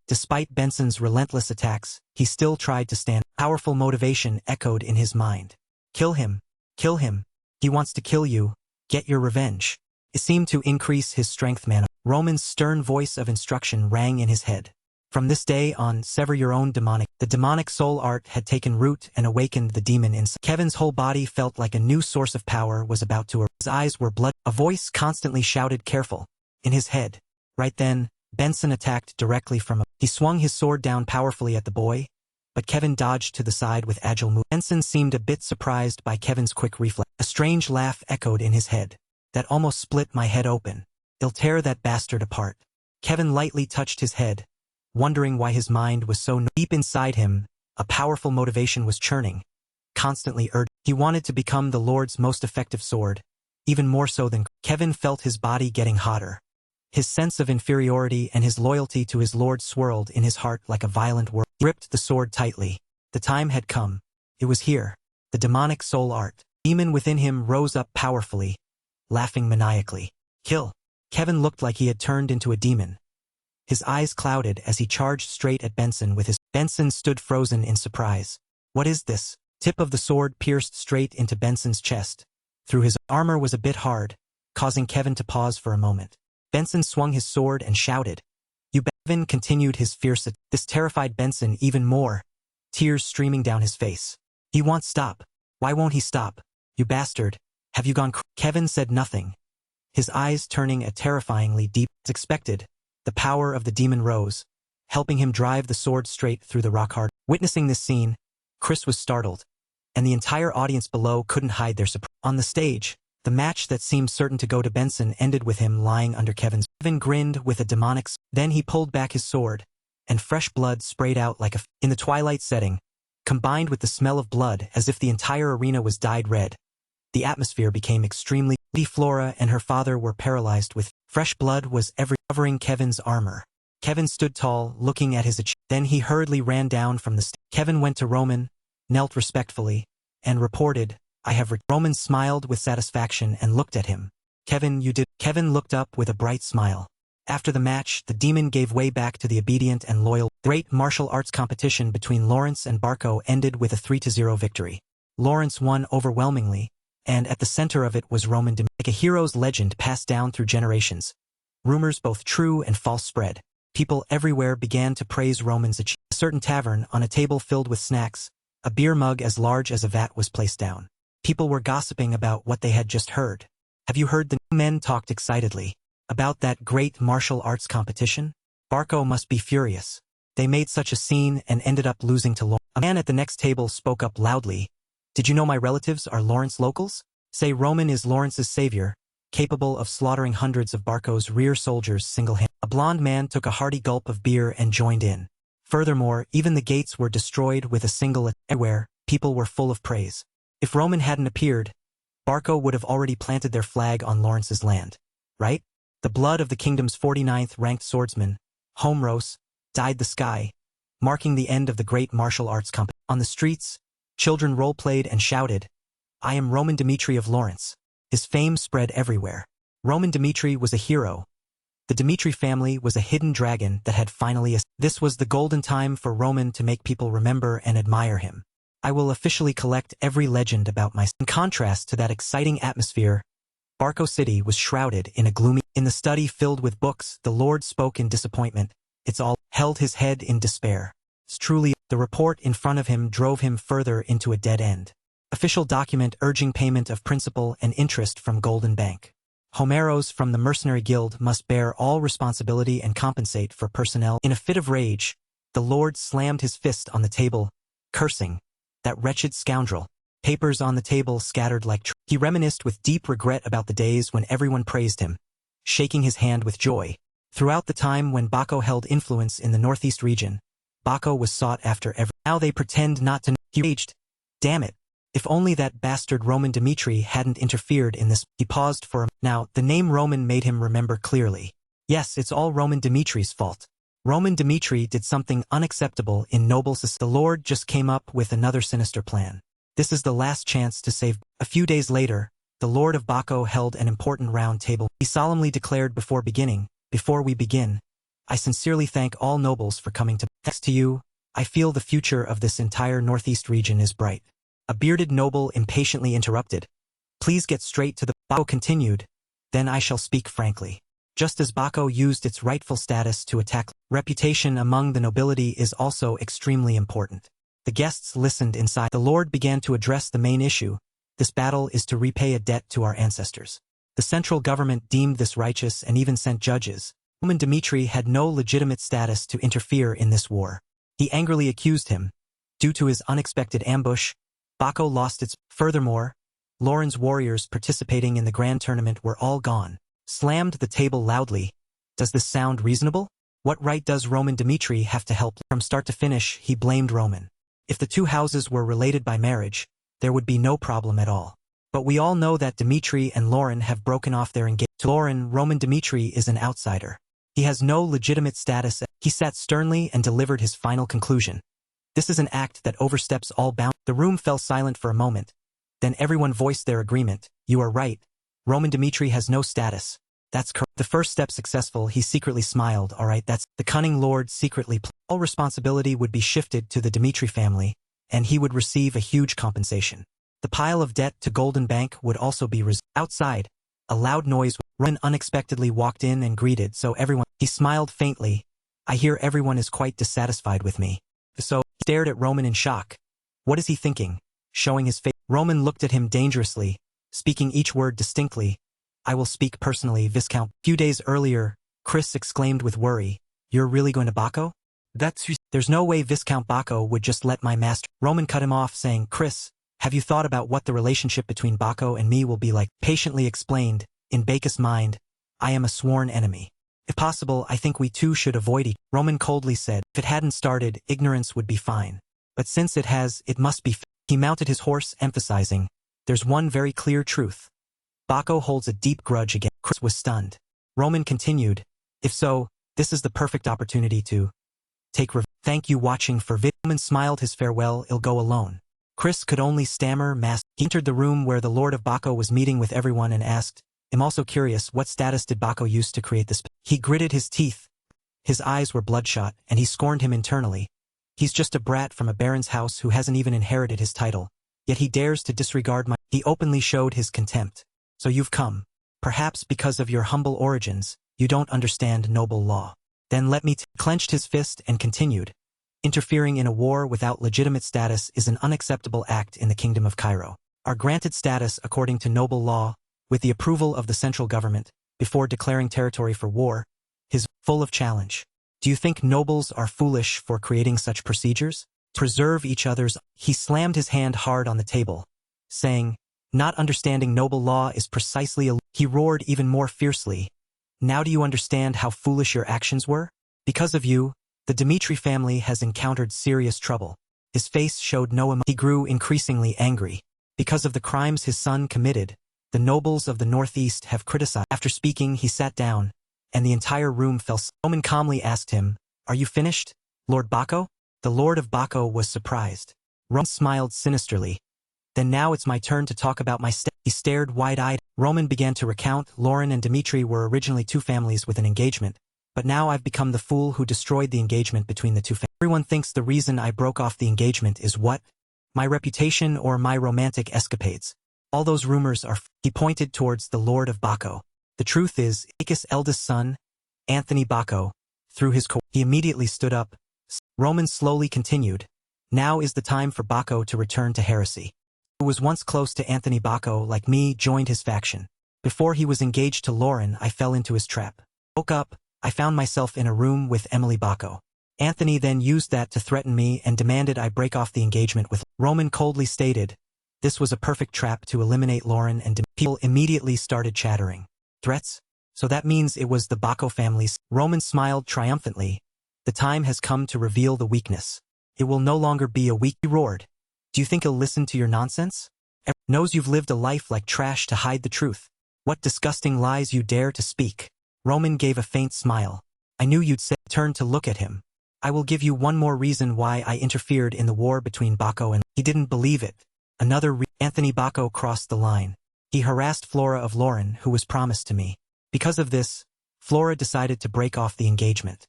Despite Benson's relentless attacks, he still tried to stand. Powerful motivation echoed in his mind. Kill him. Kill him. He wants to kill you. Get your revenge. It seemed to increase his strength. Roman's stern voice of instruction rang in his head. From this day on, sever your own demonic. The demonic soul art had taken root and awakened the demon inside. Kevin's whole body felt like a new source of power was about to arise. His eyes were blood. A voice constantly shouted, careful. In his head. Right then, Benson attacked directly from a... He swung his sword down powerfully at the boy, but Kevin dodged to the side with agile move. Benson seemed a bit surprised by Kevin's quick reflex. A strange laugh echoed in his head. That almost split my head open. I'll tear that bastard apart. Kevin lightly touched his head, wondering why his mind was so deep inside him. A powerful motivation was churning, constantly urged. He wanted to become the Lord's most effective sword, even more so than... Kevin felt his body getting hotter. His sense of inferiority and his loyalty to his lord swirled in his heart like a violent whirl. He gripped the sword tightly. The time had come. It was here. The demonic soul art. The demon within him rose up powerfully, laughing maniacally. Kill. Kevin looked like he had turned into a demon. His eyes clouded as he charged straight at Benson with his... Benson stood frozen in surprise. What is this? Tip of the sword pierced straight into Benson's chest. Through his armor was a bit hard, causing Kevin to pause for a moment. Benson swung his sword and shouted. You Kevin continued his fierce attack. This terrified Benson even more, tears streaming down his face. He won't stop. Why won't he stop? You bastard. Have you gone Kevin said nothing, his eyes turning a terrifyingly deep. As expected, the power of the demon rose, helping him drive the sword straight through the rock-hard. Witnessing this scene, Chris was startled, and the entire audience below couldn't hide their surprise. On the stage, the match that seemed certain to go to Benson ended with him lying under Kevin's. Kevin grinned with a demonic. Then he pulled back his sword, and fresh blood sprayed out like a... In the twilight setting, combined with the smell of blood as if the entire arena was dyed red, the atmosphere became extremely... Lady Flora and her father were paralyzed with... Fresh blood was covering Kevin's armor. Kevin stood tall, looking at his... Then he hurriedly ran down from the stage. Kevin went to Roman, knelt respectfully, and reported, I have... Roman smiled with satisfaction and looked at him. Kevin, you did... Kevin looked up with a bright smile. After the match, the demon gave way back to the obedient and loyal. Great martial arts competition between Lawrence and Barco ended with a 3-0 victory. Lawrence won overwhelmingly, and at the center of it was Roman Dimitri. Like a hero's legend passed down through generations. Rumors both true and false spread. People everywhere began to praise Roman's achievement. A certain tavern, on a table filled with snacks, a beer mug as large as a vat was placed down. People were gossiping about what they had just heard. Have you heard? The men talked excitedly about that great martial arts competition? Barco must be furious. They made such a scene and ended up losing to Lawrence. A man at the next table spoke up loudly. Did you know my relatives are Lawrence locals? Say Roman is Lawrence's savior, capable of slaughtering hundreds of Barco's rear soldiers single-handedly. A blond man took a hearty gulp of beer and joined in. Furthermore, even the gates were destroyed with a single attack. Everywhere, people were full of praise. If Roman hadn't appeared, Barco would have already planted their flag on Lawrence's land. Right? The blood of the kingdom's 49th ranked swordsman, Homros, dyed the sky, marking the end of the great martial arts competition. On the streets, children role-played and shouted, I am Roman Dimitri of Lawrence. His fame spread everywhere. Roman Dimitri was a hero. The Dimitri family was a hidden dragon that had finally... This was the golden time for Roman to make people remember and admire him. I will officially collect every legend about my... In contrast to that exciting atmosphere, Barco City was shrouded in a gloomy... In the study filled with books, the Lord spoke in disappointment. It's all... Held his head in despair. It's truly... The report in front of him drove him further into a dead end. Official document urging payment of principal and interest from Golden Bank. Homeros from the Mercenary Guild must bear all responsibility and compensate for personnel. In a fit of rage, the Lord slammed his fist on the table, cursing, that wretched scoundrel. Papers on the table scattered like He reminisced with deep regret about the days when everyone praised him, shaking his hand with joy. Throughout the time when Baco held influence in the Northeast region, Baco was sought after every... Now they pretend not to... He raged. Damn it. If only that bastard Roman Dimitri hadn't interfered in this. He paused for a... Now, the name Roman made him remember clearly. Yes, it's all Roman Dimitri's fault. Roman Dmitri did something unacceptable in noble society. The Lord just came up with another sinister plan. This is the last chance to save. A few days later, the Lord of Baco held an important round table. He solemnly declared before we begin, I sincerely thank all nobles for coming to. Thanks to you, I feel the future of this entire northeast region is bright. A bearded noble impatiently interrupted. Please get straight to the. Baco continued, then I shall speak frankly. Just as Baco used its rightful status to attack, reputation among the nobility is also extremely important. The guests listened inside. The Lord began to address the main issue. This battle is to repay a debt to our ancestors. The central government deemed this righteous and even sent judges. Roman Dmitri had no legitimate status to interfere in this war. He angrily accused him. Due to his unexpected ambush, Baco lost its. Furthermore, Lauren's warriors participating in the grand tournament were all gone. Slammed the table loudly. Does this sound reasonable? What right does Roman Dmitri have to help? From start to finish, he blamed Roman. If the two houses were related by marriage, there would be no problem at all. But we all know that Dmitri and Lauren have broken off their engagement. To Lauren, Roman Dmitri is an outsider. He has no legitimate status. He sat sternly and delivered his final conclusion. This is an act that oversteps all bounds. The room fell silent for a moment. Then everyone voiced their agreement. You are right. Roman Dmitri has no status. That's correct. The first step successful, he secretly smiled. All right, that's. The cunning lord secretly. All responsibility would be shifted to the Dmitri family, and he would receive a huge compensation. The pile of debt to Golden Bank would also be outside. A loud noise. Roman unexpectedly walked in and greeted, so everyone. He smiled faintly. I hear everyone is quite dissatisfied with me. So, he stared at Roman in shock. What is he thinking? Showing his face. Roman looked at him dangerously, speaking each word distinctly. I will speak personally, Viscount. A few days earlier, Chris exclaimed with worry. You're really going to Baco? There's no way Viscount Baco would just let my master. Roman cut him off, saying, Chris, have you thought about what the relationship between Baco and me will be like? Patiently explained, in Bacchus' mind, I am a sworn enemy. If possible, I think we two should avoid each. Roman coldly said, if it hadn't started, ignorance would be fine. But since it has, it must be. He mounted his horse, emphasizing, there's one very clear truth. Baco holds a deep grudge against. Chris was stunned. Roman continued, if so, this is the perfect opportunity to take revenge. Thank you watching for vid. Roman smiled his farewell, I'll go alone. Chris could only stammer, He entered the room where the Lord of Baco was meeting with everyone and asked, I'm also curious, what status did Baco use to create this? He gritted his teeth. His eyes were bloodshot, and he scorned him internally. He's just a brat from a baron's house who hasn't even inherited his title. Yet he dares to disregard my. He openly showed his contempt. So you've come. Perhaps because of your humble origins, you don't understand noble law. Then let me. Clenched his fist and continued. Interfering in a war without legitimate status is an unacceptable act in the Kingdom of Cairo. Our granted status according to noble law, with the approval of the central government, before declaring territory for war, is full of challenge. Do you think nobles are foolish for creating such procedures? Preserve each other's. He slammed his hand hard on the table, saying, not understanding noble law is precisely a. He roared even more fiercely. Now do you understand how foolish your actions were? Because of you, the Dmitri family has encountered serious trouble. His face showed no emotion. He grew increasingly angry. Because of the crimes his son committed, the nobles of the Northeast have criticized. After speaking, he sat down, and the entire room fell. Roman calmly asked him, are you finished, Lord Baco? The Lord of Baco was surprised. Roman smiled sinisterly. Then now it's my turn to talk about my He stared wide-eyed. Roman began to recount. Lauren and Dmitri were originally two families with an engagement, but now I've become the fool who destroyed the engagement between the two families. Everyone thinks the reason I broke off the engagement is what? My reputation or my romantic escapades. All those rumors are. He pointed towards the Lord of Baco. The truth is, Bacchus' eldest son, Anthony Baco, through his He immediately stood up. Roman slowly continued. Now is the time for Baco to return to heresy. Who was once close to Anthony Baco, like me, joined his faction. Before he was engaged to Lauren, I fell into his trap. Woke up, I found myself in a room with Emily Baco. Anthony then used that to threaten me and demanded I break off the engagement with. Roman coldly stated, this was a perfect trap to eliminate Lauren and people immediately started chattering. Threats? So that means it was the Baco family's. Roman smiled triumphantly. The time has come to reveal the weakness. It will no longer be a weak. He roared. Do you think he'll listen to your nonsense? Everyone knows you've lived a life like trash to hide the truth. What disgusting lies you dare to speak. Roman gave a faint smile. I knew you'd say. Turned to look at him. I will give you one more reason why I interfered in the war between Bako and... He didn't believe it. Anthony Bako crossed the line. He harassed Flora of Lauren, who was promised to me. Because of this, Flora decided to break off the engagement.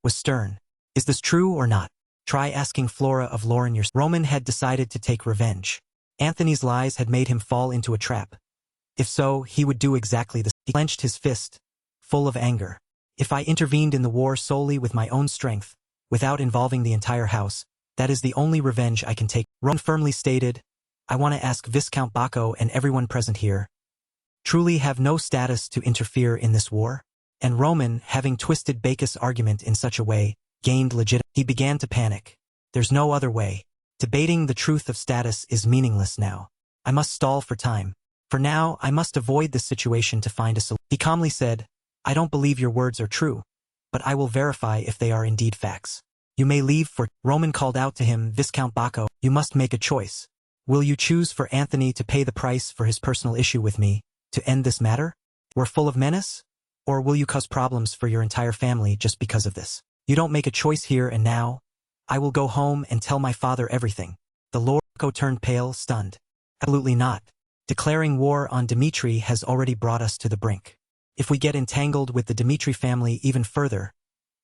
Was stern. Is this true or not? Try asking Flora of Lauren yourself. Roman had decided to take revenge. Anthony's lies had made him fall into a trap. If so, he would do exactly the same. He clenched his fist, full of anger. If I intervened in the war solely with my own strength, without involving the entire house, that is the only revenge I can take. Roman firmly stated, I want to ask Viscount Bako and everyone present here, truly have no status to interfere in this war? And Roman, having twisted Bacchus' argument in such a way, gained legit. He began to panic. There's no other way. Debating the truth of status is meaningless now. I must stall for time. For now, I must avoid this situation to find a solution. He calmly said, I don't believe your words are true, but I will verify if they are indeed facts. You may leave for... Roman called out to him, Viscount Bako, you must make a choice. Will you choose for Anthony to pay the price for his personal issue with me, to end this matter? We're full of menace? Or will you cause problems for your entire family just because of this? You don't make a choice here and now. I will go home and tell my father everything. The Lord Bako turned pale, stunned. Absolutely not. Declaring war on Dimitri has already brought us to the brink. If we get entangled with the Dimitri family even further,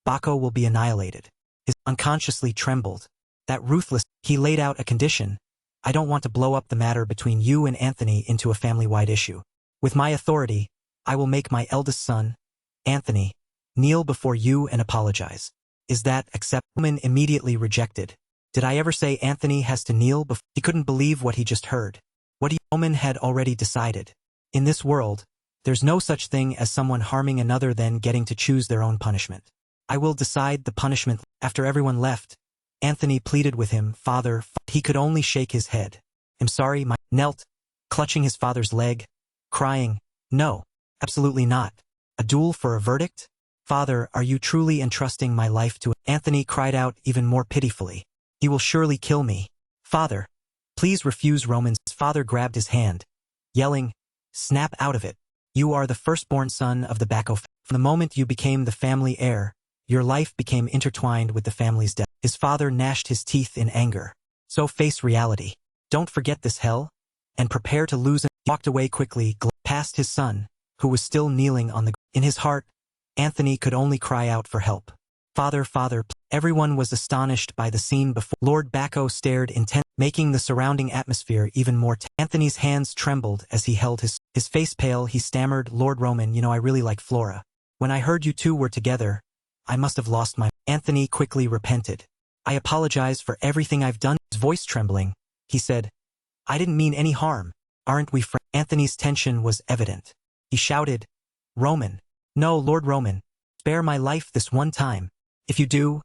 Bako will be annihilated. His unconsciously trembled. That ruthless... He laid out a condition. I don't want to blow up the matter between you and Anthony into a family-wide issue. With my authority, I will make my eldest son, Anthony, kneel before you and apologize. Is that acceptable? Roman immediately rejected. Did I ever say Anthony has to kneel before? He couldn't believe what he just heard. Roman had already decided. In this world, there's no such thing as someone harming another than getting to choose their own punishment. I will decide the punishment. After everyone left, Anthony pleaded with him, Father, he could only shake his head. I'm sorry, knelt, clutching his father's leg, crying, no, absolutely not. A duel for a verdict? Father, are you truly entrusting my life to... Anthony cried out even more pitifully. He will surely kill me. Father, please refuse. Roman's father grabbed his hand, yelling, snap out of it. You are the firstborn son of the Bako. From the moment you became the family heir, your life became intertwined with the family's death. His father gnashed his teeth in anger. So face reality. Don't forget this hell, and prepare to lose. He walked away quickly, past his son, who was still kneeling on the ground. In his heart, Anthony could only cry out for help. Father, Father. Everyone was astonished by the scene before. Lord Bako stared intently, making the surrounding atmosphere even more tense. Anthony's hands trembled as he held his face pale. He stammered, Lord Roman, you know I really like Flora. When I heard you two were together, I must have lost my... Anthony quickly repented. I apologize for everything I've done. His voice trembling, he said, I didn't mean any harm. Aren't we friends? Anthony's tension was evident. He shouted, Roman. No, Lord Roman. Spare my life this one time. If you do,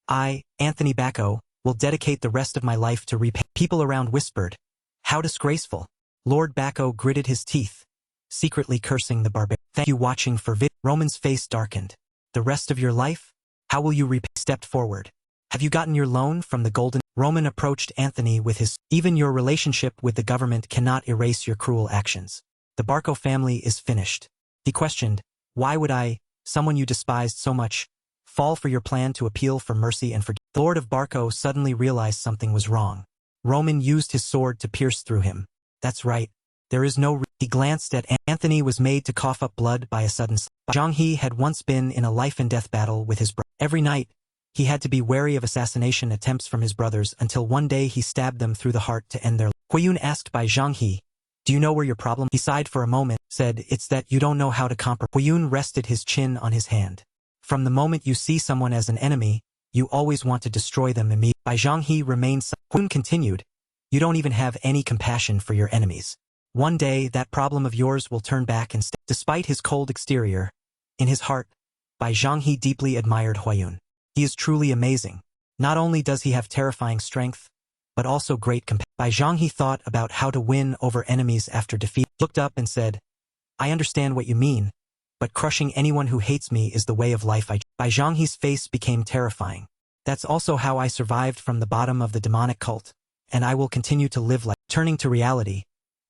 I, Anthony Bako, will dedicate the rest of my life to repay. People around whispered, how disgraceful. Lord Bako gritted his teeth, secretly cursing the barbarian. Thank you watching for vid. Roman's face darkened. The rest of your life? How will you repay? Stepped forward. Have you gotten your loan from the golden... Roman approached Anthony with his... Even your relationship with the government cannot erase your cruel actions. The Bako family is finished. He questioned, why would I, someone you despised so much, fall for your plan to appeal for mercy and forgiveness? The Lord of Bako suddenly realized something was wrong. Roman used his sword to pierce through him. That's right. There is no... He glanced at Anthony was made to cough up blood by a sudden... Zhang He had once been in a life-and-death battle with his brother. Every night, he had to be wary of assassination attempts from his brothers until one day he stabbed them through the heart to end their... Huiyun asked by Zhang He, do you know where your problem... He sighed for a moment, said, it's that you don't know how to compromise. Huiyun rested his chin on his hand. From the moment you see someone as an enemy, you always want to destroy them immediately. Bai Zhanghe remained silent. Huiyun continued, you don't even have any compassion for your enemies. One day that problem of yours will turn back and stay. Despite his cold exterior, in his heart, Bai Zhanghe deeply admired Huiyun. He is truly amazing. Not only does he have terrifying strength, but also great compassion. Bai Zhanghe thought about how to win over enemies after defeat, looked up and said, I understand what you mean, but crushing anyone who hates me is the way of life. Bai Zhanghe's face became terrifying. That's also how I survived from the bottom of the demonic cult, and I will continue to live like... Turning to reality,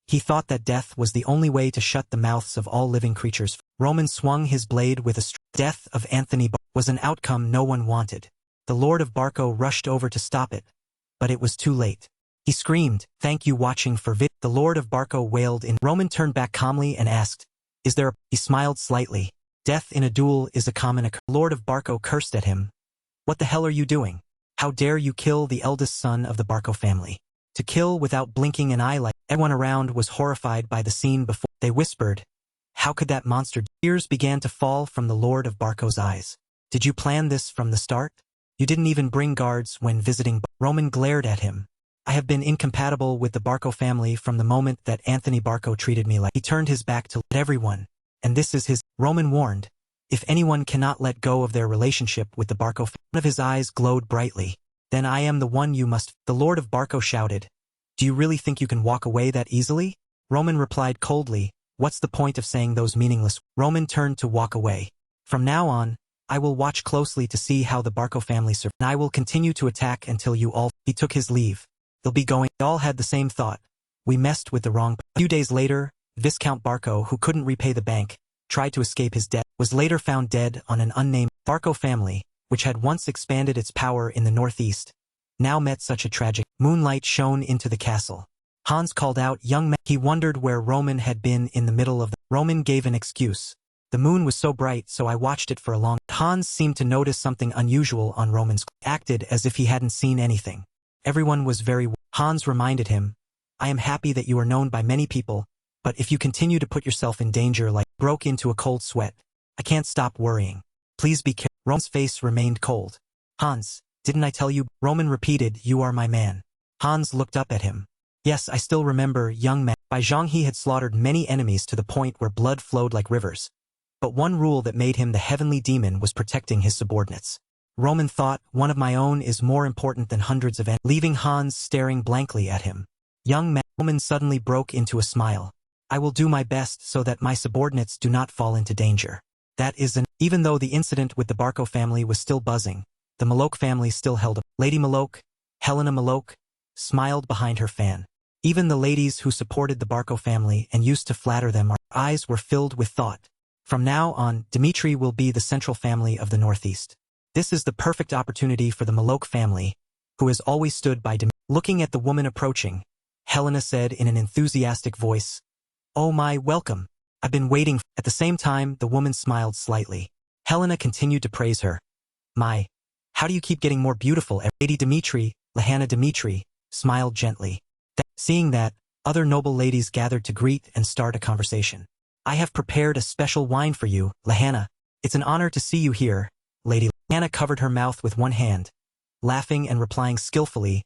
he thought that death was the only way to shut the mouths of all living creatures. Roman swung his blade with a death of Anthony. was an outcome no one wanted. The Lord of Barco rushed over to stop it, but it was too late. He screamed, "Thank you watching for vid." The Lord of Barco wailed in. Roman turned back calmly and asked, "Is there a—" He smiled slightly. "Death in a duel is a common occurrence." The Lord of Barco cursed at him. "What the hell are you doing? How dare you kill the eldest son of the Barco family?" To kill without blinking an eye. Like everyone around was horrified by the scene before. They whispered, "How could that monster?" Tears began to fall from the Lord of Barco's eyes. "Did you plan this from the start? You didn't even bring guards when visiting." Roman glared at him. "I have been incompatible with the Barco family from the moment that Anthony Barco treated me like." He turned his back to everyone, and this is his. Roman warned, "If anyone cannot let go of their relationship with the Barco family." One of his eyes glowed brightly. "Then I am the one you must." The Lord of Barco shouted, "Do you really think you can walk away that easily?" Roman replied coldly, "What's the point of saying those meaningless?" Roman turned to walk away. "From now on, I will watch closely to see how the Barco family survives, and I will continue to attack until you all." He took his leave. "They'll be going." They all had the same thought. "We messed with the wrong." A few days later, Viscount Barco, who couldn't repay the bank, tried to escape his debt, was later found dead on an unnamed. Barco family, which had once expanded its power in the northeast, now met such a tragic. Moonlight shone into the castle. Hans called out, "Young man." He wondered where Roman had been in the middle of the. Roman gave an excuse. "The moon was so bright, so I watched it for a long." Hans seemed to notice something unusual on Roman's. Acted as if he hadn't seen anything. Everyone was very. Hans reminded him, "I am happy that you are known by many people, but if you continue to put yourself in danger like." Broke into a cold sweat. "I can't stop worrying. Please be careful." Roman's face remained cold. "Hans, didn't I tell you?" Roman repeated, "You are my man." Hans looked up at him. "Yes, I still remember, young man." By Zhang he had slaughtered many enemies to the point where blood flowed like rivers. But one rule that made him the heavenly demon was protecting his subordinates. Roman thought, "One of my own is more important than hundreds of enemies." Leaving Hans staring blankly at him. "Young man." Roman suddenly broke into a smile. "I will do my best so that my subordinates do not fall into danger." That is an. Even though the incident with the Barco family was still buzzing, the Maloke family still held up. Lady Maloke, Helena Maloke, smiled behind her fan. Even the ladies who supported the Barco family and used to flatter them, our eyes were filled with thought. From now on, Dimitri will be the central family of the Northeast. This is the perfect opportunity for the Maloke family, who has always stood by Dimitri. Looking at the woman approaching, Helena said in an enthusiastic voice, "Oh my, welcome. I've been waiting." At the same time, the woman smiled slightly. Helena continued to praise her. "My, how do you keep getting more beautiful?" Lady Dimitri, Lahana Dimitri, smiled gently. Seeing that, other noble ladies gathered to greet and start a conversation. "I have prepared a special wine for you, Lahana. It's an honor to see you here." Lady Lahana covered her mouth with one hand, laughing and replying skillfully.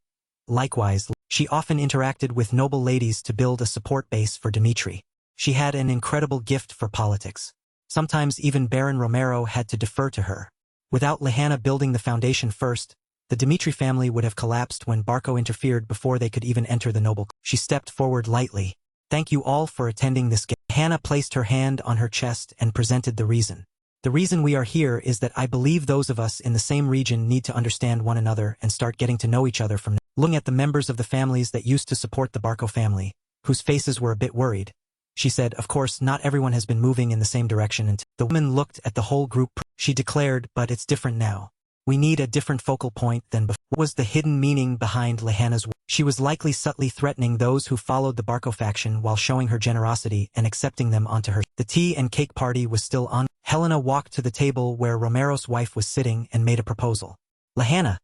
Likewise, she often interacted with noble ladies to build a support base for Dimitri. She had an incredible gift for politics. Sometimes even Baron Romero had to defer to her. Without Lahana building the foundation first, the Dimitri family would have collapsed when Barco interfered before they could even enter the noble. She stepped forward lightly. "Thank you all for attending this game." Hannah placed her hand on her chest and presented the reason. "The reason we are here is that I believe those of us in the same region need to understand one another and start getting to know each other from now." Looking at the members of the families that used to support the Barco family, whose faces were a bit worried, she said, "Of course, not everyone has been moving in the same direction." And the woman looked at the whole group. She declared, "But it's different now. We need a different focal point than before." What was the hidden meaning behind Lahana's words? She was likely subtly threatening those who followed the Barco faction while showing her generosity and accepting them onto her. The tea and cake party was still on. Helena walked to the table where Romero's wife was sitting and made a proposal. "Lahana,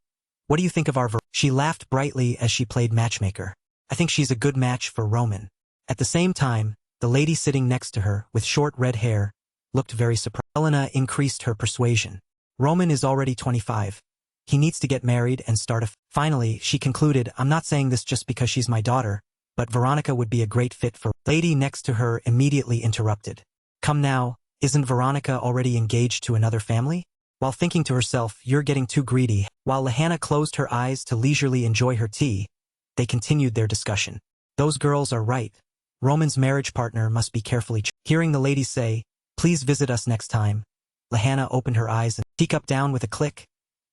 what do you think of our?" She laughed brightly as she played matchmaker. "I think she's a good match for Roman." At the same time, the lady sitting next to her, with short red hair, looked very surprised. Helena increased her persuasion. "Roman is already 25. He needs to get married and start a Finally, she concluded, "I'm not saying this just because she's my daughter, but Veronica would be a great fit for." Lady next to her immediately interrupted. "Come now, isn't Veronica already engaged to another family?" While thinking to herself, "You're getting too greedy." While Lahana closed her eyes to leisurely enjoy her tea, they continued their discussion. "Those girls are right. Roman's marriage partner must be carefully chosen." Hearing the lady say, "Please visit us next time," Lahana opened her eyes and teacup down with a click,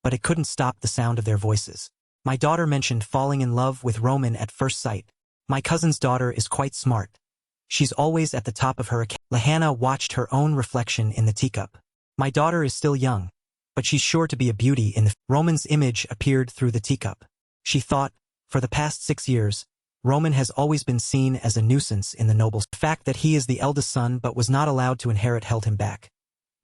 but it couldn't stop the sound of their voices. "My daughter mentioned falling in love with Roman at first sight. My cousin's daughter is quite smart. She's always at the top of her account." Lahana watched her own reflection in the teacup. "My daughter is still young. but she's sure to be a beauty in the... Roman's image appeared through the teacup. She thought, for the past 6 years, Roman has always been seen as a nuisance in the nobles. The fact that he is the eldest son but was not allowed to inherit held him back.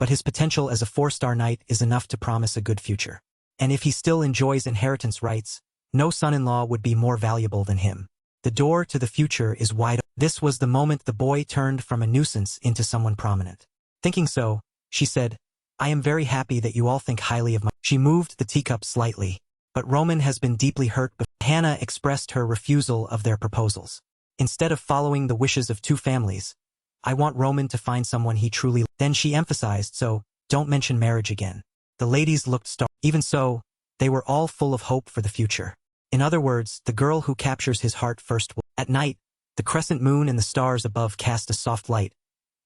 But his potential as a 4-star knight is enough to promise a good future. And if he still enjoys inheritance rights, no son-in-law would be more valuable than him. The door to the future is wide open. This was the moment the boy turned from a nuisance into someone prominent. Thinking so, she said, I am very happy that you all think highly of my... She moved the teacup slightly. But Roman has been deeply hurt. But Hannah expressed her refusal of their proposals. Instead of following the wishes of 2 families, I want Roman to find someone he truly... Then she emphasized, so, don't mention marriage again. The ladies looked startled. Even so, they were all full of hope for the future. In other words, the girl who captures his heart first will... At night, the crescent moon and the stars above cast a soft light,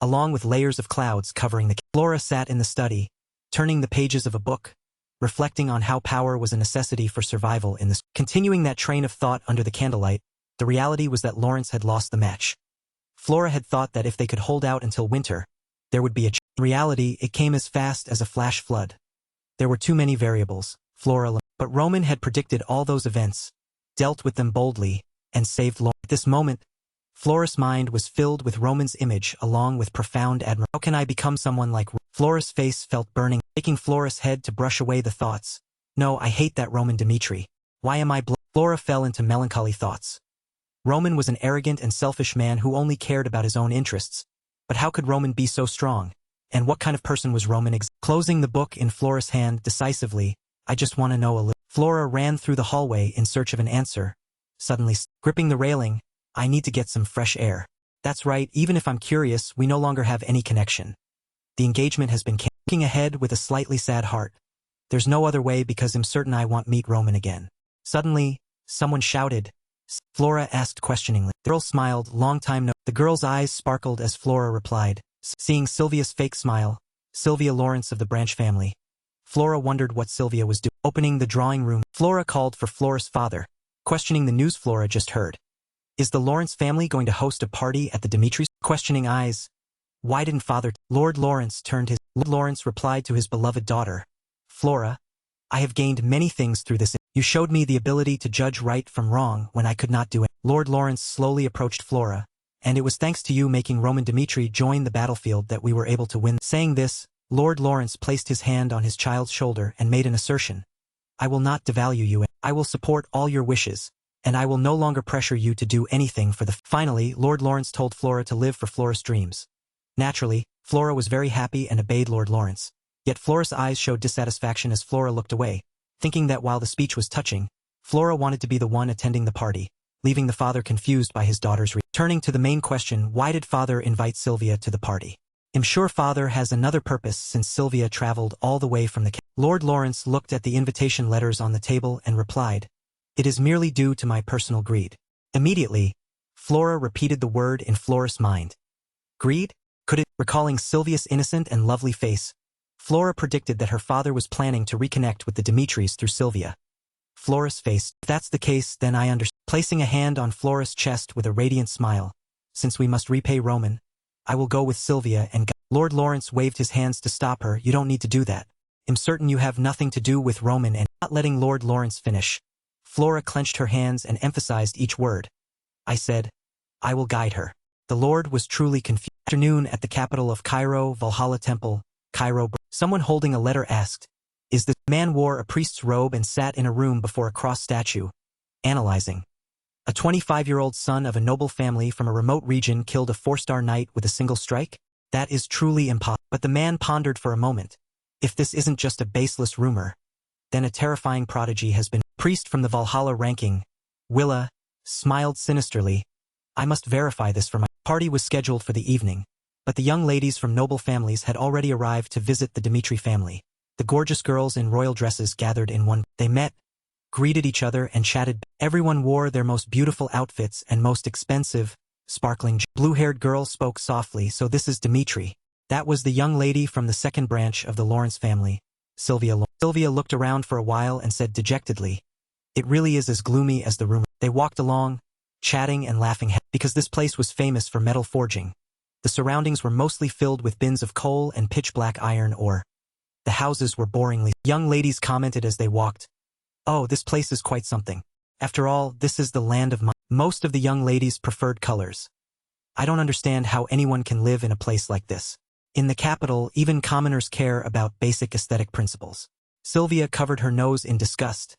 along with layers of clouds covering the... Flora sat in the study, turning the pages of a book, reflecting on how power was a necessity for survival in this. Continuing that train of thought under the candlelight, the reality was that Lawrence had lost the match. Flora had thought that if they could hold out until winter, there would be a In reality, it came as fast as a flash flood. There were too many variables, Flora, but Roman had predicted all those events, dealt with them boldly, and saved Lawrence. At this moment, Flora's mind was filled with Roman's image along with profound admiration. How can I become someone like... Flora's face felt burning, taking Flora's head to brush away the thoughts. No, I hate that Roman Dimitri. Why am I Flora fell into melancholy thoughts. Roman was an arrogant and selfish man who only cared about his own interests. But how could Roman be so strong? And what kind of person was Roman Closing the book in Flora's hand decisively, I just want to know a little. Flora ran through the hallway in search of an answer. Suddenly, gripping the railing, I need to get some fresh air. That's right, even if I'm curious, we no longer have any connection. The engagement has been canceled. Looking ahead with a slightly sad heart. There's no other way because I'm certain I won't meet Roman again. Suddenly, someone shouted. Flora asked questioningly. The girl smiled, long time no. The girl's eyes sparkled as Flora replied. Seeing Sylvia's fake smile, Sylvia Lawrence of the Branch family. Flora wondered what Sylvia was doing. Opening the drawing room, Flora called for Flora's father, questioning the news Flora just heard. Is the Lawrence family going to host a party at the Dimitri's? Questioning eyes. Why didn't father? Lord Lawrence turned his... Lord Lawrence replied to his beloved daughter. Flora, I have gained many things through this. You showed me the ability to judge right from wrong when I could not do it. Lord Lawrence slowly approached Flora, and it was thanks to you making Roman Dimitri join the battlefield that we were able to win. Saying this, Lord Lawrence placed his hand on his child's shoulder and made an assertion. I will not devalue you. I will support all your wishes, and I will no longer pressure you to do anything for the... Finally, Lord Lawrence told Flora to live for Flora's dreams. Naturally, Flora was very happy and obeyed Lord Lawrence. Yet Flora's eyes showed dissatisfaction as Flora looked away, thinking that while the speech was touching, Flora wanted to be the one attending the party, leaving the father confused by his daughter's Turning to the main question, why did father invite Sylvia to the party? I'm sure father has another purpose since Sylvia traveled all the way from the... Lord Lawrence looked at the invitation letters on the table and replied, it is merely due to my personal greed. Immediately, Flora repeated the word in Flora's mind. Greed? Could it? Recalling Sylvia's innocent and lovely face, Flora predicted that her father was planning to reconnect with the Dimitris through Sylvia. Flora's face. If that's the case, then I understand. Placing a hand on Flora's chest with a radiant smile. Since we must repay Roman, I will go with Sylvia and... Lord Lawrence waved his hands to stop her. You don't need to do that. I'm certain you have nothing to do with Roman and... Not letting Lord Lawrence finish, Flora clenched her hands and emphasized each word. I said, I will guide her. The Lord was truly confused. Afternoon at the capital of Cairo, Valhalla Temple, Cairo. Someone holding a letter asked, is the man wore a priest's robe and sat in a room before a cross statue, analyzing. A 25-year-old son of a noble family from a remote region killed a 4-star knight with a single strike? That is truly impossible. But the man pondered for a moment. If this isn't just a baseless rumor, then a terrifying prodigy has been. Priest from the Valhalla ranking, Willa, smiled sinisterly. I must verify this for my... Party was scheduled for the evening, but the young ladies from noble families had already arrived to visit the Dimitri family. The gorgeous girls in royal dresses gathered in one. They met, greeted each other and chatted. Everyone wore their most beautiful outfits and most expensive, sparkling... Blue-haired girl spoke softly. So this is Dimitri. That was the young lady from the second branch of the Lawrence family, Sylvia. Sylvia looked around for a while and said dejectedly, it really is as gloomy as the rumor. They walked along, chatting and laughing, because this place was famous for metal forging. The surroundings were mostly filled with bins of coal and pitch-black iron ore. The houses were boringly. Young ladies commented as they walked. Oh, this place is quite something. After all, this is the land of Most of the young ladies preferred colors. I don't understand how anyone can live in a place like this. In the capital, even commoners care about basic aesthetic principles. Sylvia covered her nose in disgust.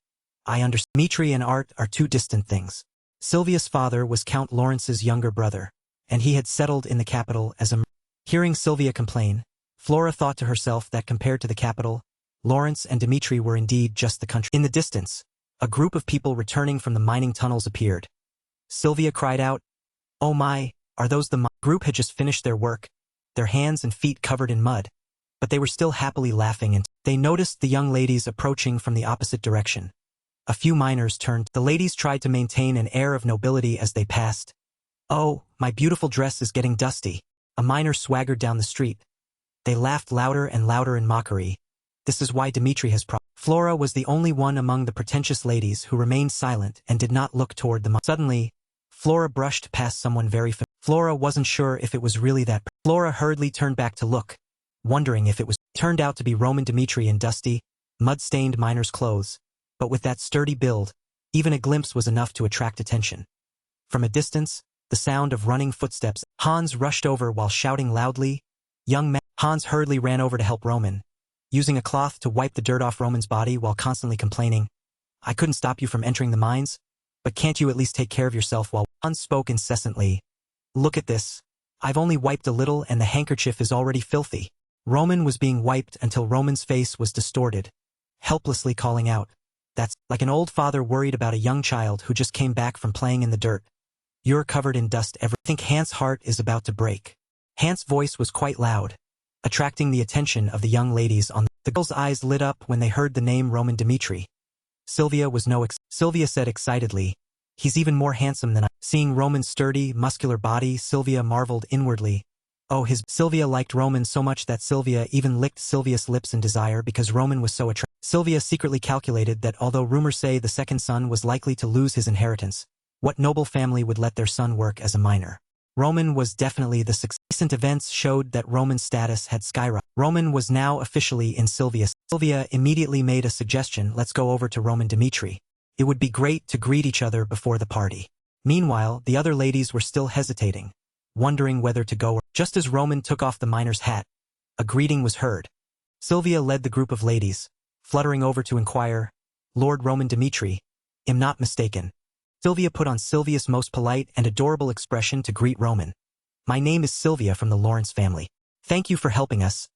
I understand. Dimitri and art are two distant things. Sylvia's father was Count Lawrence's younger brother, and he had settled in the capital as a Hearing Sylvia complain, Flora thought to herself that compared to the capital, Lawrence and Dimitri were indeed just the country. In the distance, a group of people returning from the mining tunnels appeared. Sylvia cried out, "Oh my, are those the group had just finished their work, their hands and feet covered in mud, but they were still happily laughing and they noticed the young ladies approaching from the opposite direction. A few miners turned. The ladies tried to maintain an air of nobility as they passed. Oh, my beautiful dress is getting dusty. A miner swaggered down the street. They laughed louder and louder in mockery. This is why Dimitri has Flora was the only one among the pretentious ladies who remained silent and did not look toward the Suddenly, Flora brushed past someone very familiar. Flora wasn't sure if it was really that. Flora hurriedly turned back to look, wondering if it was. Turned out to be Roman Dimitri in dusty, mud-stained miner's clothes, but with that sturdy build, even a glimpse was enough to attract attention. From a distance, the sound of running footsteps. Hans rushed over while shouting loudly, "Young man!" Hans hurriedly ran over to help Roman, using a cloth to wipe the dirt off Roman's body while constantly complaining, "I couldn't stop you from entering the mines, but can't you at least take care of yourself while..." Hans spoke incessantly. "Look at this. I've only wiped a little and the handkerchief is already filthy." Roman was being wiped until Roman's face was distorted, helplessly calling out, "That's like an old father worried about a young child who just came back from playing in the dirt. You're covered in dust I think Hans' heart is about to break." Hans' voice was quite loud, attracting the attention of the young ladies on the girls' eyes lit up when they heard the name Roman Dimitri. Sylvia said excitedly, "He's even more handsome than I." Seeing Roman's sturdy, muscular body, Sylvia marveled inwardly. Sylvia liked Roman so much that Sylvia even licked Sylvia's lips in desire because Roman was so attractive. Sylvia secretly calculated that although rumors say the second son was likely to lose his inheritance, what noble family would let their son work as a miner? Roman was definitely the success. Recent events showed that Roman's status had skyrocketed. Roman was now officially in Sylvia's. Sylvia immediately made a suggestion, "Let's go over to Roman Dimitri. It would be great to greet each other before the party." Meanwhile, the other ladies were still hesitating, wondering whether to go. Just as Roman took off the miner's hat, a greeting was heard. Sylvia led the group of ladies, fluttering over to inquire, "Lord Roman Dimitri, am not mistaken?" Sylvia put on Sylvia's most polite and adorable expression to greet Roman. "My name is Sylvia from the Lawrence family. Thank you for helping us.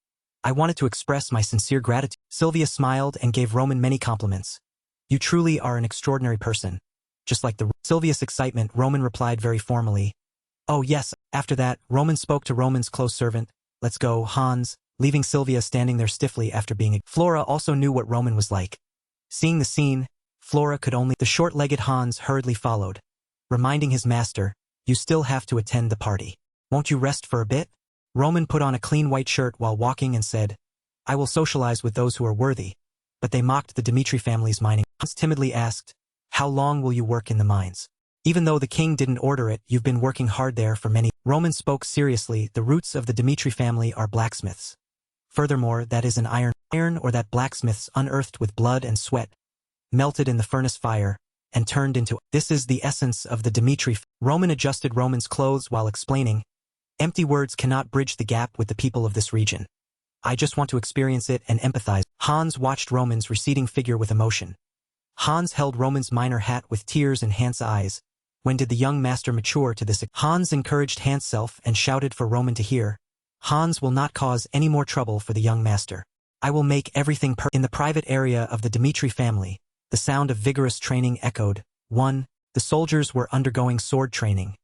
I wanted to express my sincere gratitude." Sylvia smiled and gave Roman many compliments. "You truly are an extraordinary person." Just like Sylvia's excitement, Roman replied very formally, "Oh yes." After that, Roman spoke to Roman's close servant, "Let's go, Hans," leaving Sylvia standing there stiffly after being. Flora also knew what Roman was like. Seeing the scene, Flora could only. The short-legged Hans hurriedly followed, reminding his master, "You still have to attend the party. Won't you rest for a bit?" Roman put on a clean white shirt while walking and said, "I will socialize with those who are worthy." But they mocked the Dimitri family's mining. Hans timidly asked, "How long will you work in the mines? Even though the king didn't order it, you've been working hard there for many." Roman spoke seriously. "The roots of the Dimitri family are blacksmiths. Furthermore, that is an iron or that blacksmiths unearthed with blood and sweat, melted in the furnace fire, and turned into. This is the essence of the Dimitri." Roman adjusted Roman's clothes while explaining, "Empty words cannot bridge the gap with the people of this region. I just want to experience it and empathize." Hans watched Roman's receding figure with emotion. Hans held Roman's miner hat with tears in Hans' eyes. When did the young master mature to this? Hans encouraged Hans self and shouted for Roman to hear, "Hans will not cause any more trouble for the young master. I will make everything In the private area of the Dimitri family, the sound of vigorous training echoed. 1. The soldiers were undergoing sword training.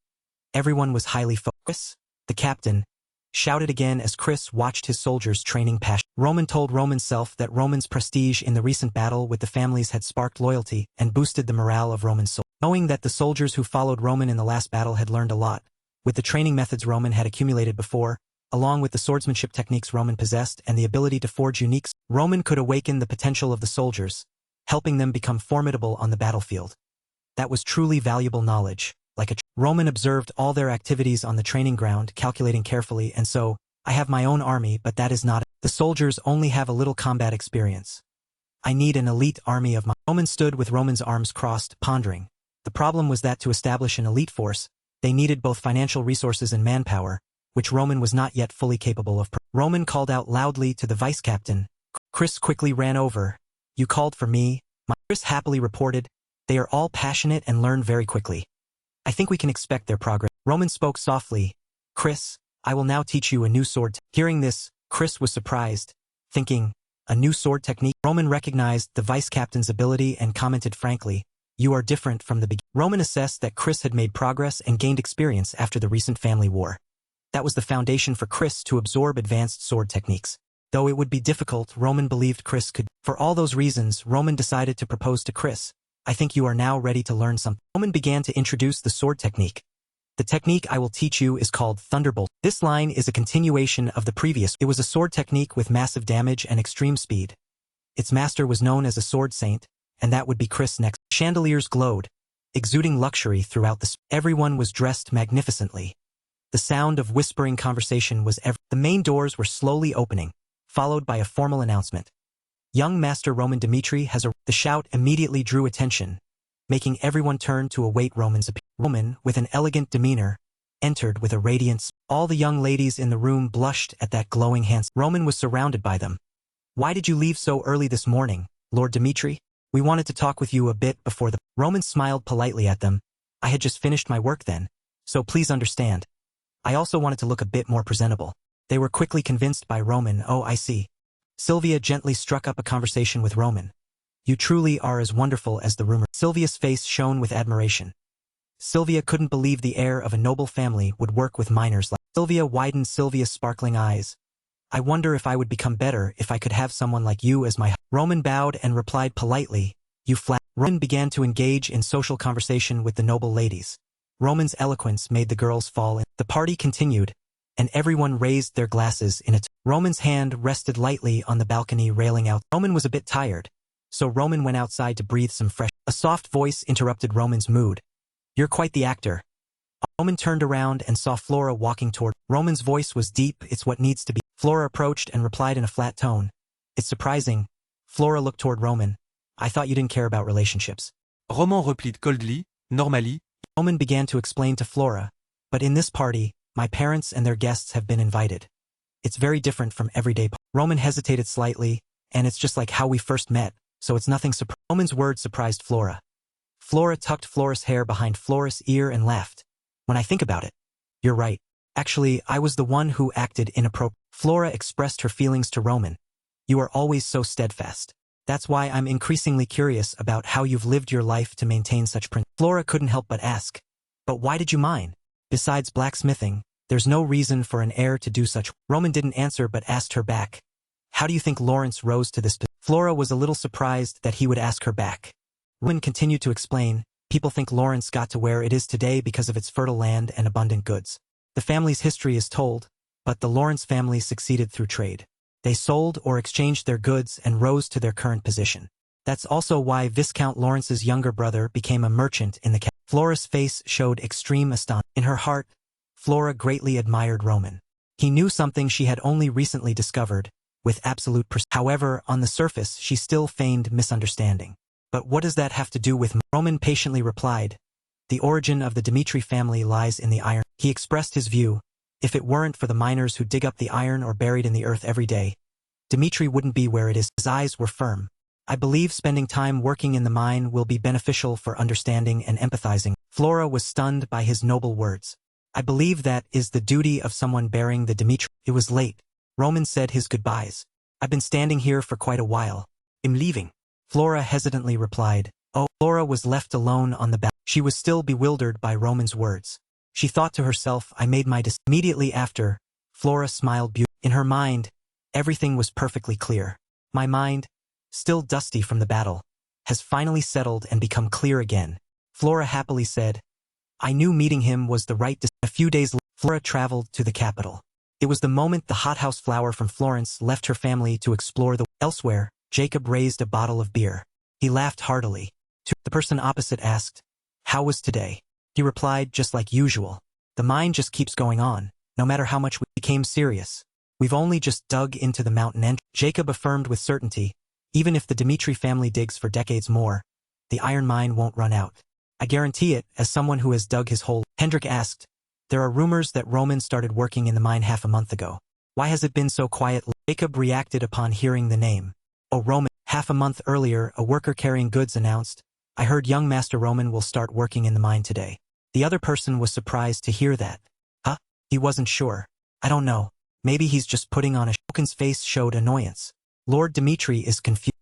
Everyone was highly focused. The captain shouted again as Chris watched his soldiers training passion. Roman told Roman's self that Roman's prestige in the recent battle with the families had sparked loyalty and boosted the morale of Roman's soul. Knowing that the soldiers who followed Roman in the last battle had learned a lot, with the training methods Roman had accumulated before, along with the swordsmanship techniques Roman possessed and the ability to forge unique, Roman could awaken the potential of the soldiers, helping them become formidable on the battlefield. That was truly valuable knowledge. Roman observed all their activities on the training ground, calculating carefully, and so, "I have my own army, but that is not." The soldiers only have a little combat experience. I need an elite army of my— Roman stood with Roman's arms crossed, pondering. The problem was that to establish an elite force, they needed both financial resources and manpower, which Roman was not yet fully capable of. Roman called out loudly to the vice captain. Chris quickly ran over. You called for me? Chris happily reported. They are all passionate and learn very quickly. I think we can expect their progress. Roman spoke softly. Chris, I will now teach you a new sword. Hearing this, Chris was surprised, thinking, a new sword technique? Roman recognized the vice captain's ability and commented frankly, you are different from the beginning. Roman assessed that Chris had made progress and gained experience after the recent family war. That was the foundation for Chris to absorb advanced sword techniques. Though it would be difficult, Roman believed Chris could. For all those reasons, Roman decided to propose to Chris. I think you are now ready to learn something. Roman began to introduce the sword technique. The technique I will teach you is called Thunderbolt. This line is a continuation of the previous. It was a sword technique with massive damage and extreme speed. Its master was known as a sword saint, and that would be Chris next. Chandeliers glowed, exuding luxury throughout the. Everyone was dressed magnificently. The sound of whispering conversation was The main doors were slowly opening, followed by a formal announcement. Young Master Roman Dimitri has The shout immediately drew attention, making everyone turn to await Roman's appearance. Roman, with an elegant demeanor, entered with a radiance. All the young ladies in the room blushed at that glowing handsome. Roman was surrounded by them. Why did you leave so early this morning, Lord Dimitri? We wanted to talk with you a bit before the. Roman smiled politely at them. I had just finished my work then, so please understand. I also wanted to look a bit more presentable. They were quickly convinced by Roman. Oh, I see. Sylvia gently struck up a conversation with Roman. You truly are as wonderful as the rumor. Sylvia's face shone with admiration. Sylvia couldn't believe the heir of a noble family would work with minors like. Sylvia widened Sylvia's sparkling eyes. I wonder if I would become better if I could have someone like you as my. Roman bowed and replied politely, you flat. Roman began to engage in social conversation with the noble ladies. Roman's eloquence made the girls fall in. The party continued, and everyone raised their glasses in a. Roman's hand rested lightly on the balcony railing out. Roman was a bit tired, so Roman went outside to breathe some fresh. A soft voice interrupted Roman's mood. You're quite the actor. Roman turned around and saw Flora walking toward. Roman's voice was deep. It's what needs to be. Flora approached and replied in a flat tone. It's surprising. Flora looked toward Roman. I thought you didn't care about relationships. Roman replied coldly, normally. Roman began to explain to Flora. But in this party, my parents and their guests have been invited. It's very different from everyday. Roman hesitated slightly, and it's just like how we first met, so it's nothing surprising. Roman's words surprised Flora. Flora tucked Flora's hair behind Flora's ear and laughed. When I think about it, you're right. Actually, I was the one who acted inappropriately. Flora expressed her feelings to Roman. You are always so steadfast. That's why I'm increasingly curious about how you've lived your life to maintain such principles. Flora couldn't help but ask. But why did you mine? Besides blacksmithing, there's no reason for an heir to do such. Roman didn't answer but asked her back. How do you think Lawrence rose to this position? Flora was a little surprised that he would ask her back. Roman continued to explain, people think Lawrence got to where it is today because of its fertile land and abundant goods. The family's history is told, but the Lawrence family succeeded through trade. They sold or exchanged their goods and rose to their current position. That's also why Viscount Lawrence's younger brother became a merchant in the capital. Flora's face showed extreme astonishment. In her heart, Flora greatly admired Roman. He knew something she had only recently discovered, with absolute precision. However, on the surface she still feigned misunderstanding. But what does that have to do with Roman patiently replied. The origin of the Dimitri family lies in the iron. He expressed his view. If it weren't for the miners who dig up the iron or buried in the earth every day, Dimitri wouldn't be where it is. His eyes were firm. I believe spending time working in the mine will be beneficial for understanding and empathizing. Flora was stunned by his noble words. I believe that is the duty of someone bearing the Dimitri. It was late. Roman said his goodbyes. I've been standing here for quite a while. I'm leaving. Flora hesitantly replied. Oh, Flora was left alone on the balcony. She was still bewildered by Roman's words. She thought to herself, I made my decision. Immediately after, Flora smiled beautifully. In her mind, everything was perfectly clear. My mind, still dusty from the battle, has finally settled and become clear again. Flora happily said, I knew meeting him was the right decision. A few days later, Flora traveled to the capital. It was the moment the hothouse flower from Florence left her family to explore the. Elsewhere, Jacob raised a bottle of beer. He laughed heartily. The person opposite asked, how was today? He replied, just like usual. The mind just keeps going on, no matter how much we became serious. We've only just dug into the mountain and Jacob affirmed with certainty, even if the Dimitri family digs for decades more, the iron mine won't run out. I guarantee it, as someone who has dug his hole. Hendrik asked, there are rumors that Roman started working in the mine half a month ago. Why has it been so quiet? Jacob reacted upon hearing the name. Oh, Roman. Half a month earlier, a worker carrying goods announced, I heard young Master Roman will start working in the mine today. The other person was surprised to hear that. Huh? He wasn't sure. I don't know. Maybe he's just putting on a show. Vulcan's face showed annoyance. Lord Dimitri is confused.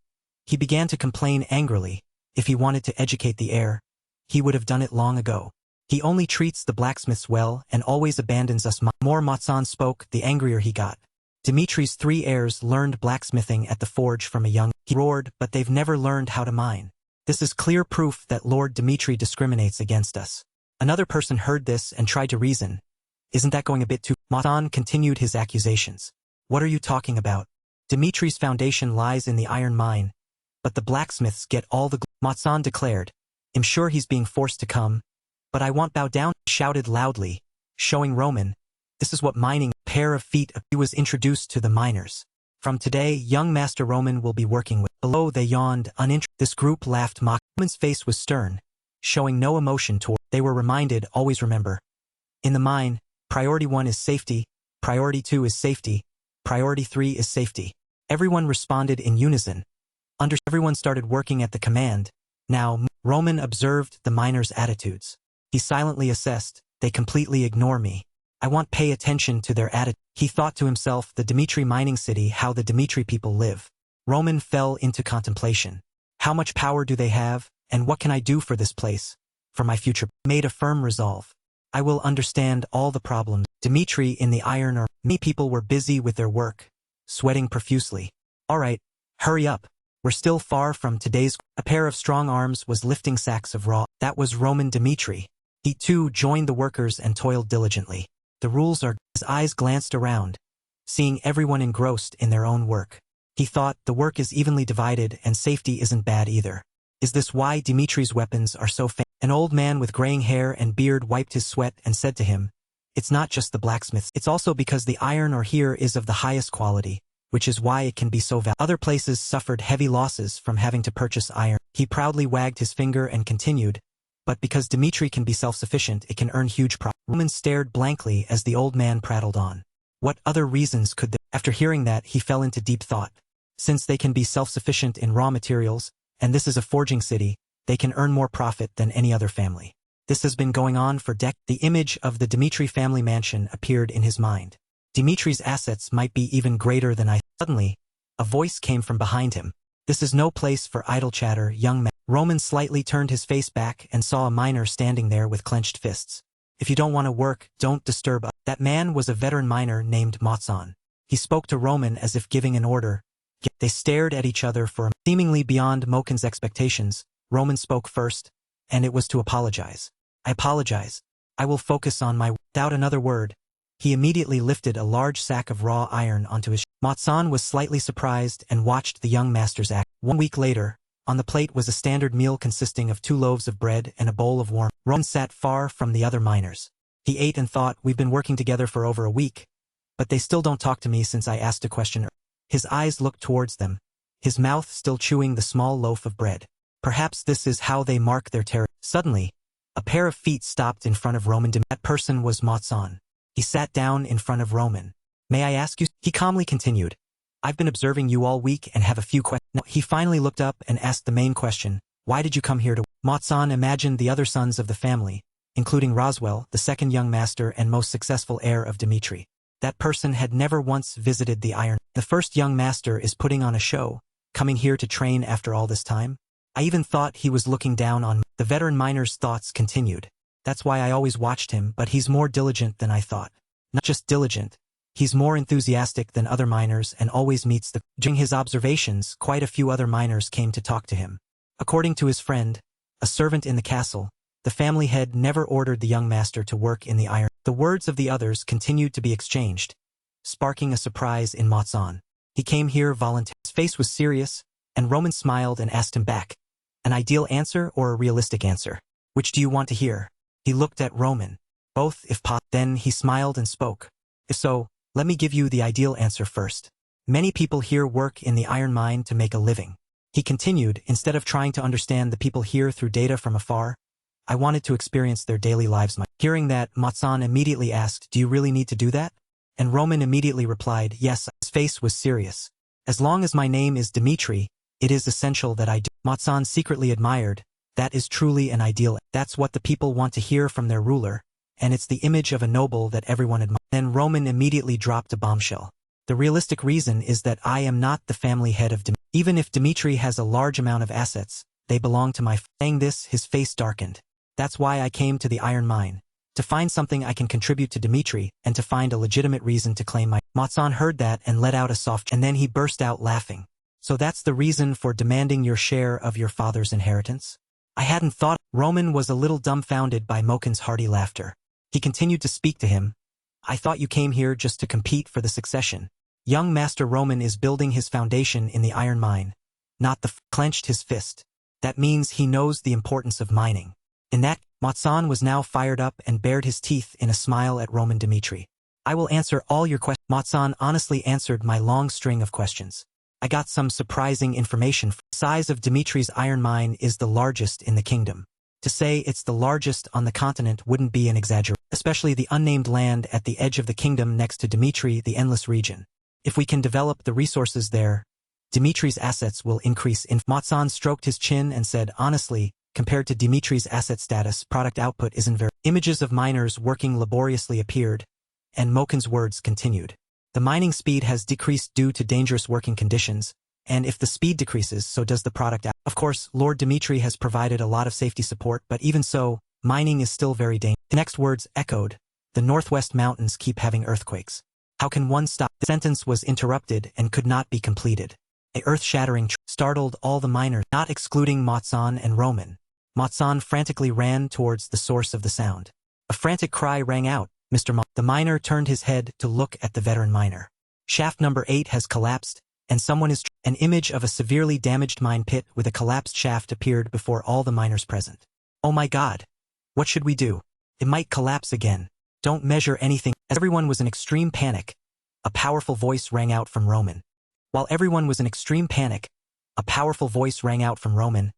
He began to complain angrily. If he wanted to educate the heir, he would have done it long ago. He only treats the blacksmiths well and always abandons us. More Matsan spoke, the angrier he got. Dimitri's 3 heirs learned blacksmithing at the forge from a young. He roared, but they've never learned how to mine. This is clear proof that Lord Dimitri discriminates against us. Another person heard this and tried to reason. Isn't that going a bit too? Matsan continued his accusations. What are you talking about? Dimitri's foundation lies in the iron mine, but the blacksmiths get all the. Matsan declared. I'm sure he's being forced to come, but I won't bow down. Shouted loudly, showing Roman. This is what mining. Pair of feet. He was introduced to the miners. From today, young Master Roman will be working with. Below they yawned, uninterested. This group laughed mock. Roman's face was stern, showing no emotion toward. They were reminded, always remember. In the mine, priority 1 is safety, priority 2 is safety, priority 3 is safety. Everyone responded in unison. Everyone started working at the command. Now, Roman observed the miners' attitudes. He silently assessed, they completely ignore me. I want pay attention to their attitude. He thought to himself, the Dimitri mining city, how the Dimitri people live. Roman fell into contemplation. How much power do they have, and what can I do for this place? For my future. Made a firm resolve. I will understand all the problems. Dimitri in the iron or. Many people were busy with their work, sweating profusely. All right, hurry up. We're still far from today's. A pair of strong arms was lifting sacks of raw. That was Roman Dimitri. He too joined the workers and toiled diligently. The rules are. His eyes glanced around, seeing everyone engrossed in their own work. He thought, the work is evenly divided and safety isn't bad either. Is this why Dimitri's weapons are so famous? An old man with graying hair and beard wiped his sweat and said to him, it's not just the blacksmiths. It's also because the iron ore here is of the highest quality, which is why it can be so valuable. Other places suffered heavy losses from having to purchase iron. He proudly wagged his finger and continued, but because Dimitri can be self-sufficient, it can earn huge profit. Roman stared blankly as the old man prattled on. What other reasons could there? After hearing that, he fell into deep thought. Since they can be self-sufficient in raw materials, and this is a forging city, they can earn more profit than any other family. This has been going on for decades. The image of the Dimitri family mansion appeared in his mind. Dimitri's assets might be even greater than I. Suddenly, a voice came from behind him. This is no place for idle chatter, young man. Roman slightly turned his face back and saw a miner standing there with clenched fists. If you don't want to work, don't disturb us. That man was a veteran miner named Matsan. He spoke to Roman as if giving an order. They stared at each other for a. Seemingly beyond Moken's expectations, Roman spoke first, and it was to apologize. I apologize. I will focus on my. Without another word, he immediately lifted a large sack of raw iron onto his. Matsan was slightly surprised and watched the young master's act. 1 week later, on the plate was a standard meal consisting of 2 loaves of bread and a bowl of warm. Roman sat far from the other miners. He ate and thought, we've been working together for over a week, but they still don't talk to me since I asked a question. His eyes looked towards them, his mouth still chewing the small loaf of bread. Perhaps this is how they mark their territory. Suddenly, a pair of feet stopped in front of Roman. That person was Matsan. He sat down in front of Roman. May I ask you? He calmly continued. I've been observing you all week and have a few questions. He finally looked up and asked the main question. Why did you come here to? Matsan imagined the other sons of the family, including Roswell, the second young master and most successful heir of Dimitri. That person had never once visited the iron. The first young master is putting on a show, coming here to train after all this time. I even thought he was looking down on me. The veteran miner's thoughts continued. That's why I always watched him, but he's more diligent than I thought. Not just diligent, he's more enthusiastic than other miners and always meets the. During his observations, quite a few other miners came to talk to him. According to his friend, a servant in the castle, the family head never ordered the young master to work in the iron. The words of the others continued to be exchanged, sparking a surprise in Matsan. He came here voluntarily. His face was serious, and Roman smiled and asked him back. An ideal answer or a realistic answer? Which do you want to hear? He looked at Roman. Both, if possible. Then he smiled and spoke. If so, Let me give you the ideal answer first. Many people here work in the iron mine to make a living. He continued, instead of trying to understand the people here through data from afar, I wanted to experience their daily lives. Hearing that, Matsan immediately asked, do you really need to do that? And Roman immediately replied, yes. His face was serious. As long as my name is Dimitri, it is essential that I do. Matsan secretly admired, that is truly an ideal. That's what the people want to hear from their ruler, and it's the image of a noble that everyone admires. Then Roman immediately dropped a bombshell. The realistic reason is that I am not the family head of Dimitri. Even if Dimitri has a large amount of assets, they belong to my Saying this, his face darkened. That's why I came to the iron mine. To find something I can contribute to Dimitri, and to find a legitimate reason to claim my. Matsan heard that and let out a soft, and then he burst out laughing. So that's the reason for demanding your share of your father's inheritance? I hadn't thought. Roman was a little dumbfounded by Moken's hearty laughter. He continued to speak to him. I thought you came here just to compete for the succession. Young Master Roman is building his foundation in the iron mine. Not the clenched his fist. That means he knows the importance of mining. In that, Matsan was now fired up and bared his teeth in a smile at Roman Dimitri. I will answer all your questions. Matsan honestly answered my long string of questions. I got some surprising information. The size of Dimitri's iron mine is the largest in the kingdom. To say it's the largest on the continent wouldn't be an exaggeration, especially the unnamed land at the edge of the kingdom next to Dimitri, the endless region. If we can develop the resources there, Dimitri's assets will increase. Matsan stroked his chin and said, honestly, compared to Dimitri's asset status, product output isn't very. Images of miners working laboriously appeared, and Moken's words continued. The mining speed has decreased due to dangerous working conditions, and if the speed decreases, so does the product output. Of course, Lord Dimitri has provided a lot of safety support, but even so, mining is still very dangerous. The next words echoed. The northwest mountains keep having earthquakes. How can one stop? The sentence was interrupted and could not be completed. A earth-shattering startled all the miners, not excluding Matsan and Roman. Matsan frantically ran towards the source of the sound. A frantic cry rang out, Mr. The miner turned his head to look at the veteran miner. Shaft number 8 has collapsed, and someone is. An image of a severely damaged mine pit with a collapsed shaft appeared before all the miners present. Oh my God! What should we do? It might collapse again. Don't measure anything. As everyone was in extreme panic, a powerful voice rang out from Roman. While everyone was in extreme panic, a powerful voice rang out from Roman.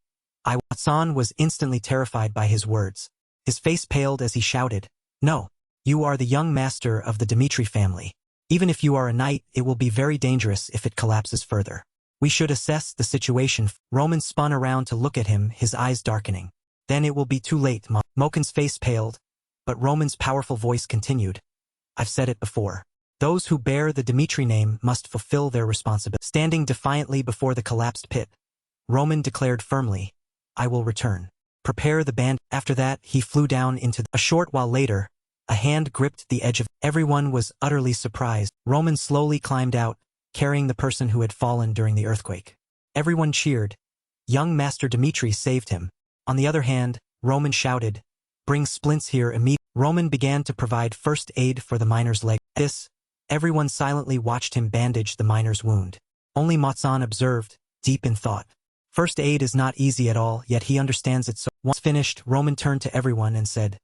Matsan was instantly terrified by his words. His face paled as he shouted, no, you are the young master of the Dimitri family. Even if you are a knight, it will be very dangerous if it collapses further. We should assess the situation. Roman spun around to look at him, his eyes darkening. Then it will be too late. Moken's face paled, but Roman's powerful voice continued. I've said it before. Those who bear the Dimitri name must fulfill their responsibility. Standing defiantly before the collapsed pit, Roman declared firmly, I will return. Prepare the band. After that, he flew down into a short while later, a hand gripped the edge of. Everyone was utterly surprised. Roman slowly climbed out, carrying the person who had fallen during the earthquake. Everyone cheered. Young Master Dimitri saved him. On the other hand, Roman shouted, bring splints here immediately. Roman began to provide first aid for the miner's leg. This, everyone silently watched him bandage the miner's wound. Only Matsan observed, deep in thought. First aid is not easy at all, yet he understands it so. Once finished, Roman turned to everyone and said,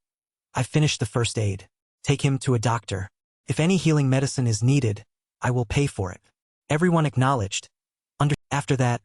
I've finished the first aid. Take him to a doctor. If any healing medicine is needed, I will pay for it. Everyone acknowledged. After that,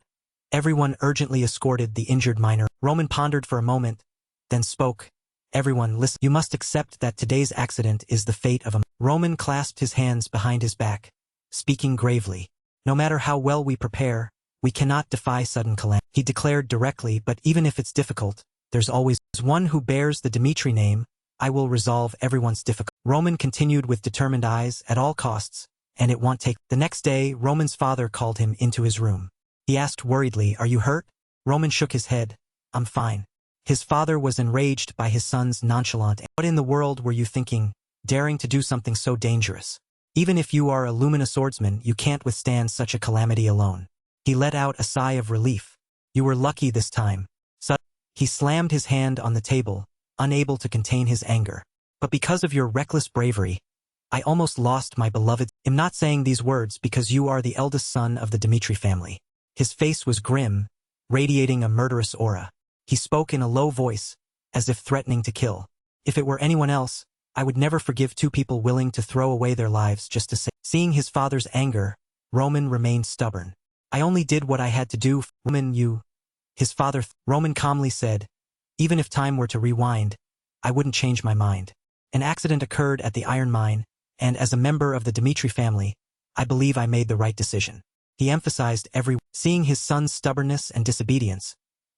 everyone urgently escorted the injured miner. Roman pondered for a moment, then spoke. Everyone, listen. You must accept that today's accident is the fate of a. Roman clasped his hands behind his back, speaking gravely. No matter how well we prepare, we cannot defy sudden calamity. He declared directly, but even if it's difficult, there's always one who bears the Dimitri name. I will resolve everyone's difficulty. Roman continued with determined eyes at all costs, and it won't take. The next day, Roman's father called him into his room. He asked worriedly, are you hurt? Roman shook his head. I'm fine. His father was enraged by his son's nonchalant. What in the world were you thinking, daring to do something so dangerous? Even if you are a luminous swordsman, you can't withstand such a calamity alone. He let out a sigh of relief. You were lucky this time. He slammed his hand on the table, unable to contain his anger. But because of your reckless bravery, I almost lost my beloved. I'm not saying these words because you are the eldest son of the Dimitri family. His face was grim, radiating a murderous aura. He spoke in a low voice, as if threatening to kill. If it were anyone else, I would never forgive two people willing to throw away their lives just to say. Seeing his father's anger, Roman remained stubborn. I only did what I had to do. Roman, you. His father. Roman calmly said, even if time were to rewind, I wouldn't change my mind. An accident occurred at the iron mine, and as a member of the Dimitri family, I believe I made the right decision. He emphasized every. Seeing his son's stubbornness and disobedience,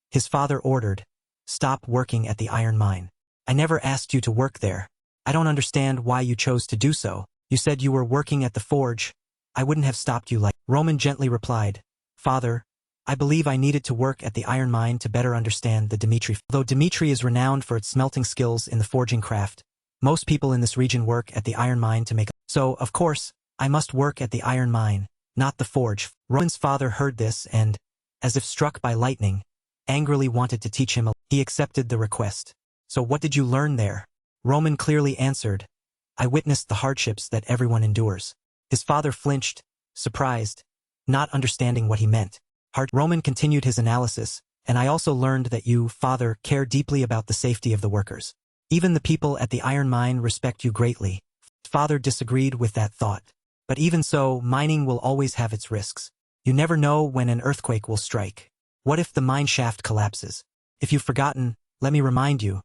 his father ordered, stop working at the iron mine. I never asked you to work there. I don't understand why you chose to do so. You said you were working at the forge. I wouldn't have stopped you like. Roman gently replied, Father, I believe I needed to work at the iron mine to better understand the Dimitri. Though Dimitri is renowned for its smelting skills in the forging craft, most people in this region work at the iron mine to make. So, of course, I must work at the iron mine, not the forge. Roman's father heard this and, as if struck by lightning, angrily wanted to teach him. He accepted the request. So what did you learn there? Roman clearly answered, I witnessed the hardships that everyone endures. His father flinched, surprised, not understanding what he meant. Roman continued his analysis, and I also learned that you, Father, care deeply about the safety of the workers. Even the people at the iron mine respect you greatly. Father disagreed with that thought. But even so, mining will always have its risks. You never know when an earthquake will strike. What if the mine shaft collapses? If you've forgotten, let me remind you.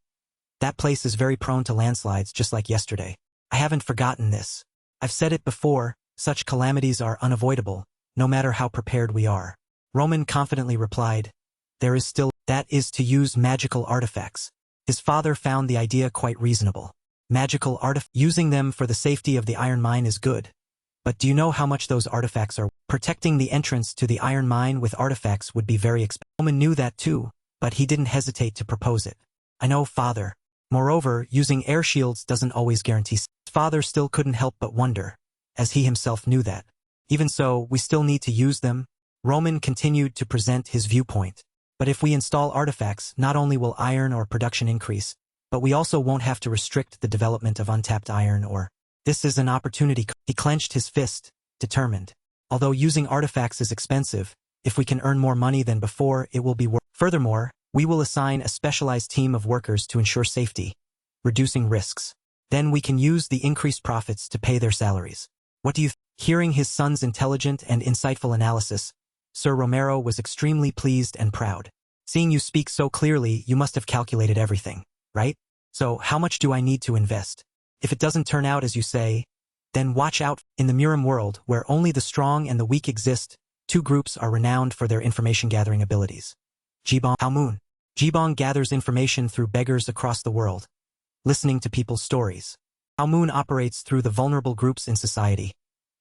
That place is very prone to landslides just like yesterday. I haven't forgotten this. I've said it before, such calamities are unavoidable, no matter how prepared we are. Roman confidently replied, there is still, that is to use magical artifacts. His father found the idea quite reasonable. Magical artifacts, using them for the safety of the iron mine is good. But do you know how much those artifacts are? Protecting the entrance to the iron mine with artifacts would be very expensive. Roman knew that too, but he didn't hesitate to propose it. I know, Father. Moreover, using air shields doesn't always guarantee. His father still couldn't help but wonder, as he himself knew that. Even so, we still need to use them. Roman continued to present his viewpoint. But if we install artifacts, not only will iron ore production increase, but we also won't have to restrict the development of untapped iron ore. This is an opportunity. He clenched his fist, determined. Although using artifacts is expensive, if we can earn more money than before, it will be worth. Furthermore, we will assign a specialized team of workers to ensure safety, reducing risks. Then we can use the increased profits to pay their salaries. What do you think? Hearing his son's intelligent and insightful analysis, Sir Romero was extremely pleased and proud. Seeing you speak so clearly, you must have calculated everything, right? So, how much do I need to invest? If it doesn't turn out as you say, then watch out. In the Murim world, where only the strong and the weak exist, two groups are renowned for their information-gathering abilities. Jibong Halmoon. Jibong gathers information through beggars across the world, listening to people's stories. Halmoon operates through the vulnerable groups in society,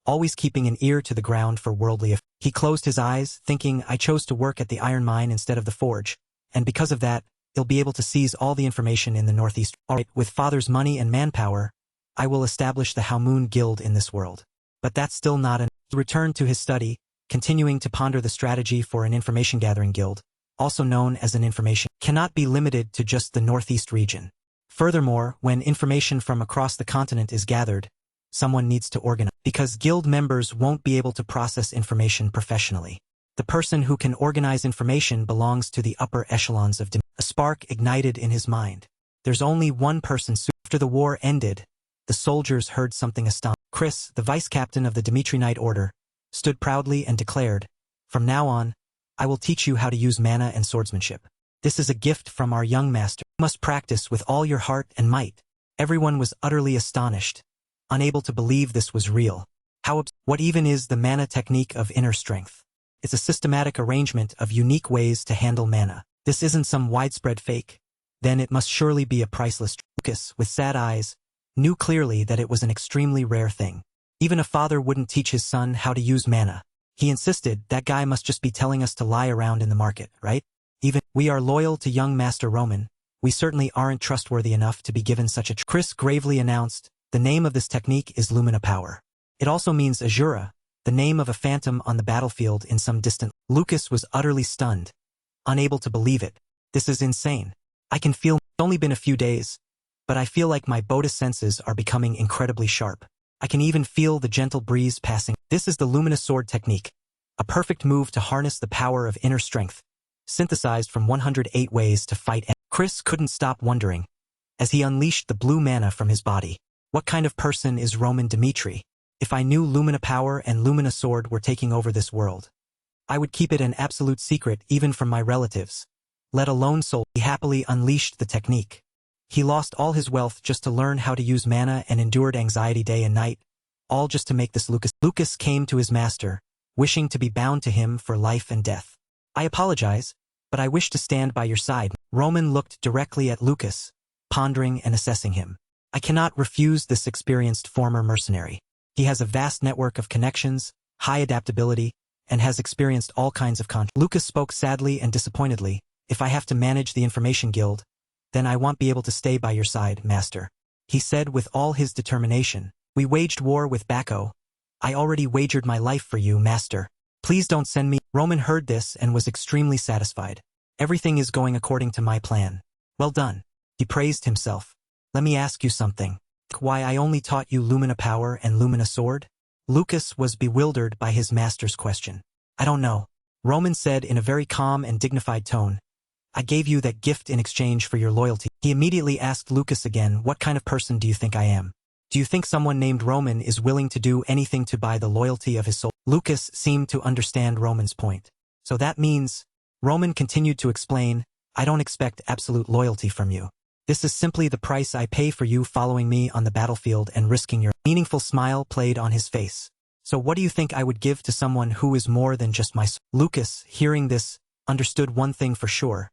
always keeping an ear to the ground for worldly affairs. He closed his eyes, thinking, I chose to work at the iron mine instead of the forge, and because of that, he'll be able to seize all the information in the northeast. Alright, with father's money and manpower, I will establish the Halmoon Guild in this world. But that's still not enough. He returned to his study, continuing to ponder the strategy for an information-gathering guild, also known as an information, cannot be limited to just the northeast region. Furthermore, when information from across the continent is gathered, someone needs to organize, because guild members won't be able to process information professionally. The person who can organize information belongs to the upper echelons of Divinity. A spark ignited in his mind. There's only one person. After the war ended, the soldiers heard something astonishing. Chris, the vice-captain of the Dimitri Knight Order, stood proudly and declared, from now on, I will teach you how to use mana and swordsmanship. This is a gift from our young master. You must practice with all your heart and might. Everyone was utterly astonished, unable to believe this was real. What even is the mana technique of inner strength? It's a systematic arrangement of unique ways to handle mana. This isn't some widespread fake. Then it must surely be a priceless. Lucas, with sad eyes, knew clearly that it was an extremely rare thing. Even a father wouldn't teach his son how to use mana. He insisted, that guy must just be telling us to lie around in the market, right? Even, we are loyal to young Master Roman. We certainly aren't trustworthy enough to be given such a. Chris gravely announced, the name of this technique is Lumina Power. It also means Asura, the name of a phantom on the battlefield in some distant. Lucas was utterly stunned, unable to believe it. This is insane. I can feel. It's only been a few days, but I feel like my Boda senses are becoming incredibly sharp. I can even feel the gentle breeze passing. This is the luminous sword technique, a perfect move to harness the power of inner strength, synthesized from 108 ways to fight. Chris couldn't stop wondering, as he unleashed the blue mana from his body. What kind of person is Roman Dimitri? If I knew Lumina Power and Lumina Sword were taking over this world, I would keep it an absolute secret even from my relatives. Let alone soul. He happily unleashed the technique. He lost all his wealth just to learn how to use mana and endured anxiety day and night, all just to make this Lucas. Lucas came to his master, wishing to be bound to him for life and death. I apologize, but I wish to stand by your side. Roman looked directly at Lucas, pondering and assessing him. I cannot refuse this experienced former mercenary. He has a vast network of connections, high adaptability, and has experienced all kinds of conflict. Lucas spoke sadly and disappointedly. If I have to manage the information guild, then I won't be able to stay by your side, master. He said with all his determination. We waged war with Bacco. I already wagered my life for you, master. Please don't send me. Roman heard this and was extremely satisfied. Everything is going according to my plan. Well done. He praised himself. Let me ask you something. Why I only taught you Lumina Power and Lumina Sword? Lucas was bewildered by his master's question. I don't know. Roman said in a very calm and dignified tone. I gave you that gift in exchange for your loyalty. He immediately asked Lucas again, what kind of person do you think I am? Do you think someone named Roman is willing to do anything to buy the loyalty of his soul? Lucas seemed to understand Roman's point. So that means, Roman continued to explain, I don't expect absolute loyalty from you. This is simply the price I pay for you following me on the battlefield and risking your meaningful smile played on his face. So what do you think I would give to someone who is more than just my soul? Lucas, hearing this, understood one thing for sure.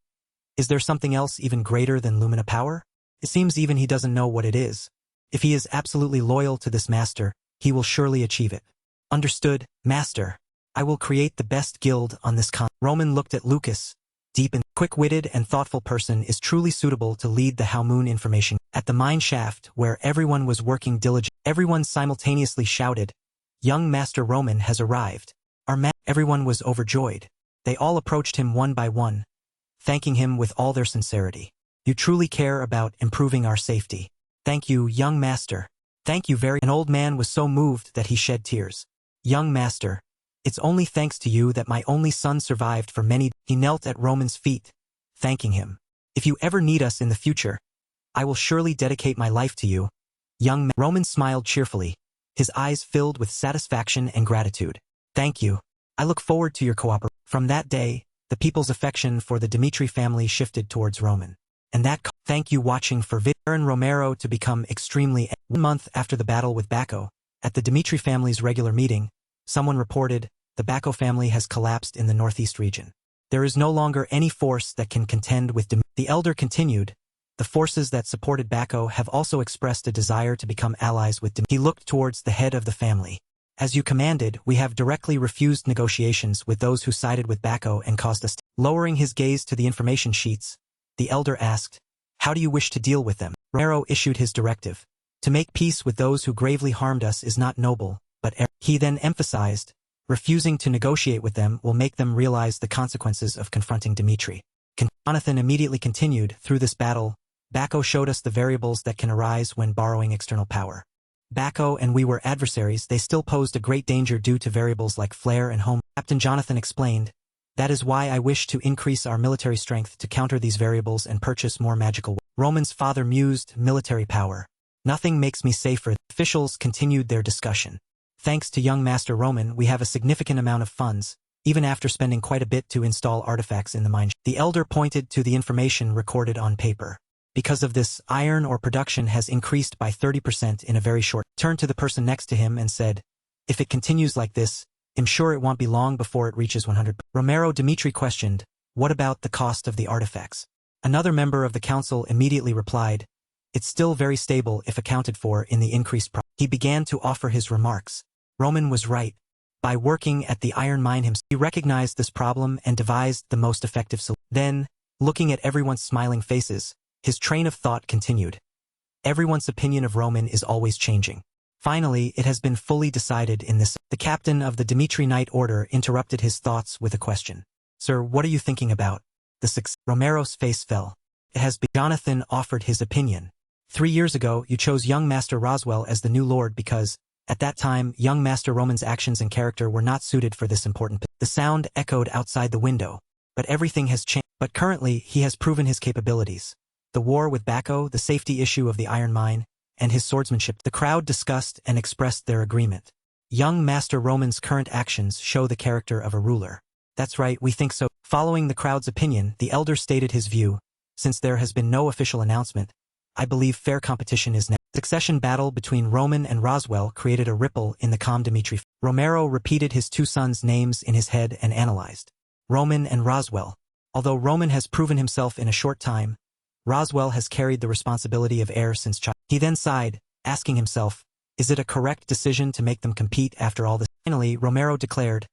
Is there something else even greater than Lumina Power? It seems even he doesn't know what it is. If he is absolutely loyal to this master, he will surely achieve it. Understood, master. I will create the best guild on this continent. Roman looked at Lucas. Deep and quick-witted and thoughtful person is truly suitable to lead the Halmoon information. At the mine shaft, where everyone was working diligently, everyone simultaneously shouted, Young Master Roman has arrived. Everyone was overjoyed. They all approached him one by one, thanking him with all their sincerity. You truly care about improving our safety. Thank you, young master. Thank you very. An old man was so moved that he shed tears. Young master, it's only thanks to you that my only son survived for many. He knelt at Roman's feet, thanking him. If you ever need us in the future, I will surely dedicate my life to you. Roman smiled cheerfully, his eyes filled with satisfaction and gratitude. Thank you. I look forward to your cooperation. From that day, the people's affection for the Dimitri family shifted towards Roman. And thank you watching for Aaron Romero to become extremely. 1 month after the battle with Bacco, at the Dimitri family's regular meeting, someone reported, the Bacco family has collapsed in the northeast region. There is no longer any force that can contend with Dimitri. The elder continued, the forces that supported Bacco have also expressed a desire to become allies with Dimitri. He looked towards the head of the family. As you commanded, we have directly refused negotiations with those who sided with Bacco and caused us. Lowering his gaze to the information sheets, the elder asked, how do you wish to deal with them? Romero issued his directive. To make peace with those who gravely harmed us is not noble, but he then emphasized, refusing to negotiate with them will make them realize the consequences of confronting Dimitri. Jonathan immediately continued, through this battle, Bacco showed us the variables that can arise when borrowing external power. Bacco and we were adversaries, they still posed a great danger due to variables like flare and home. Captain Jonathan explained, that is why I wish to increase our military strength to counter these variables and purchase more magical. Roman's father mused, military power. Nothing makes me safer. Officials continued their discussion. Thanks to young Master Roman, we have a significant amount of funds, even after spending quite a bit to install artifacts in the mine. The elder pointed to the information recorded on paper. Because of this, iron ore production has increased by 30% in a very short. Turned to the person next to him and said, if it continues like this, I'm sure it won't be long before it reaches 100. Romero Dimitri questioned, what about the cost of the artifacts? Another member of the council immediately replied, it's still very stable if accounted for in the increased price. He began to offer his remarks. Roman was right. By working at the iron mine himself, he recognized this problem and devised the most effective solution. Then, looking at everyone's smiling faces, his train of thought continued. Everyone's opinion of Roman is always changing. Finally, it has been fully decided in this. The captain of the Dimitri Knight Order interrupted his thoughts with a question. Sir, what are you thinking about? Romero's face fell. It has been. Jonathan offered his opinion. 3 years ago, you chose young Master Roswell as the new lord because, at that time, young Master Roman's actions and character were not suited for this important position. The sound echoed outside the window. But everything has changed. But currently, he has proven his capabilities. the war with Bako, the safety issue of the iron mine, and his swordsmanship. The crowd discussed and expressed their agreement. Young Master Roman's current actions show the character of a ruler. That's right, we think so. Following the crowd's opinion, the elder stated his view. Since there has been no official announcement, I believe fair competition is next. Succession battle between Roman and Roswell created a ripple in the calm Dimitri. Romero repeated his two sons' names in his head and analyzed. Roman and Roswell. Although Roman has proven himself in a short time, Roswell has carried the responsibility of heir since child. He then sighed, asking himself, is it a correct decision to make them compete after all this? Finally, Romero declared,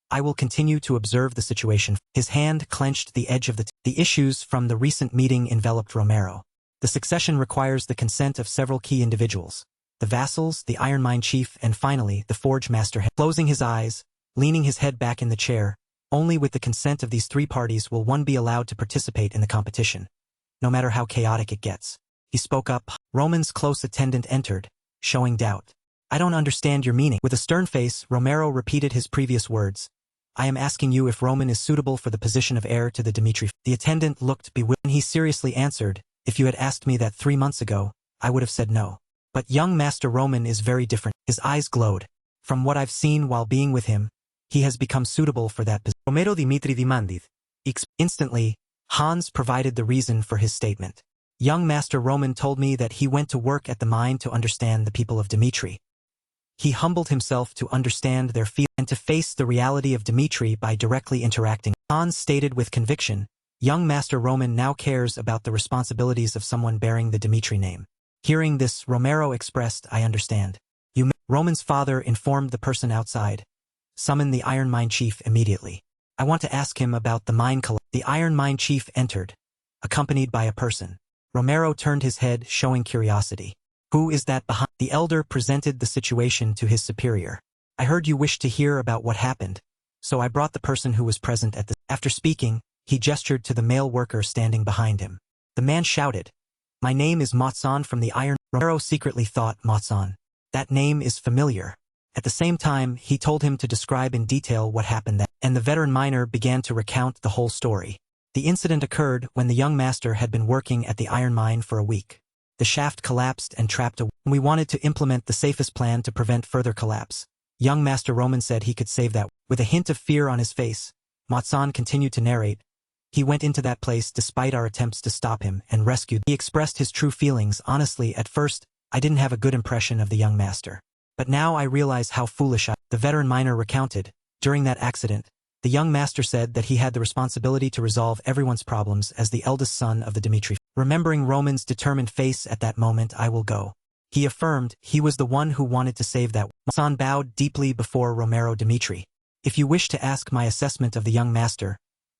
I will continue to observe the situation. His hand clenched the edge of the issues from the recent meeting enveloped Romero. The succession requires the consent of several key individuals, the vassals, the iron mine chief, and finally, the forge master. Closing his eyes, leaning his head back in the chair, only with the consent of these three parties will one be allowed to participate in the competition, no matter how chaotic it gets. He spoke up. Roman's close attendant entered, showing doubt. I don't understand your meaning. With a stern face, Romero repeated his previous words. I am asking you if Roman is suitable for the position of heir to the Dimitri. The attendant looked bewildered. He seriously answered, if you had asked me that 3 months ago, I would have said no. But young Master Roman is very different. His eyes glowed. From what I've seen while being with him, he has become suitable for that position. Romero Dimitri demanded. Instantly, Hans provided the reason for his statement. Young Master Roman told me that he went to work at the mine to understand the people of Dimitri. He humbled himself to understand their feelings and to face the reality of Dimitri by directly interacting. Hans stated with conviction, young Master Roman now cares about the responsibilities of someone bearing the Dimitri name. Hearing this, Romero expressed, I understand. Roman's father informed the person outside. Summon the iron mine chief immediately. I want to ask him about the mine collapse. The iron mine chief entered, accompanied by a person. Romero turned his head, showing curiosity. Who is that behind? The elder presented the situation to his superior. I heard you wished to hear about what happened, so I brought the person who was present at the... After speaking, he gestured to the male worker standing behind him. The man shouted, my name is Matson from the iron... Romero secretly thought Matson. That name is familiar. At the same time, he told him to describe in detail what happened then, and the veteran miner began to recount the whole story. The incident occurred when the young master had been working at the iron mine for a week. The shaft collapsed and trapped a... We wanted to implement the safest plan to prevent further collapse. Young Master Roman said he could save that. With a hint of fear on his face, Matson continued to narrate. He went into that place despite our attempts to stop him and rescued. He expressed his true feelings. Honestly, at first, I didn't have a good impression of the young master. But now I realize how foolish the veteran miner recounted. During that accident, the young master said that he had the responsibility to resolve everyone's problems as the eldest son of the Dimitri. Remembering Roman's determined face at that moment, I will go. He affirmed he was the one who wanted to save that. Matson bowed deeply before Romero Dimitri. If you wish to ask my assessment of the young master,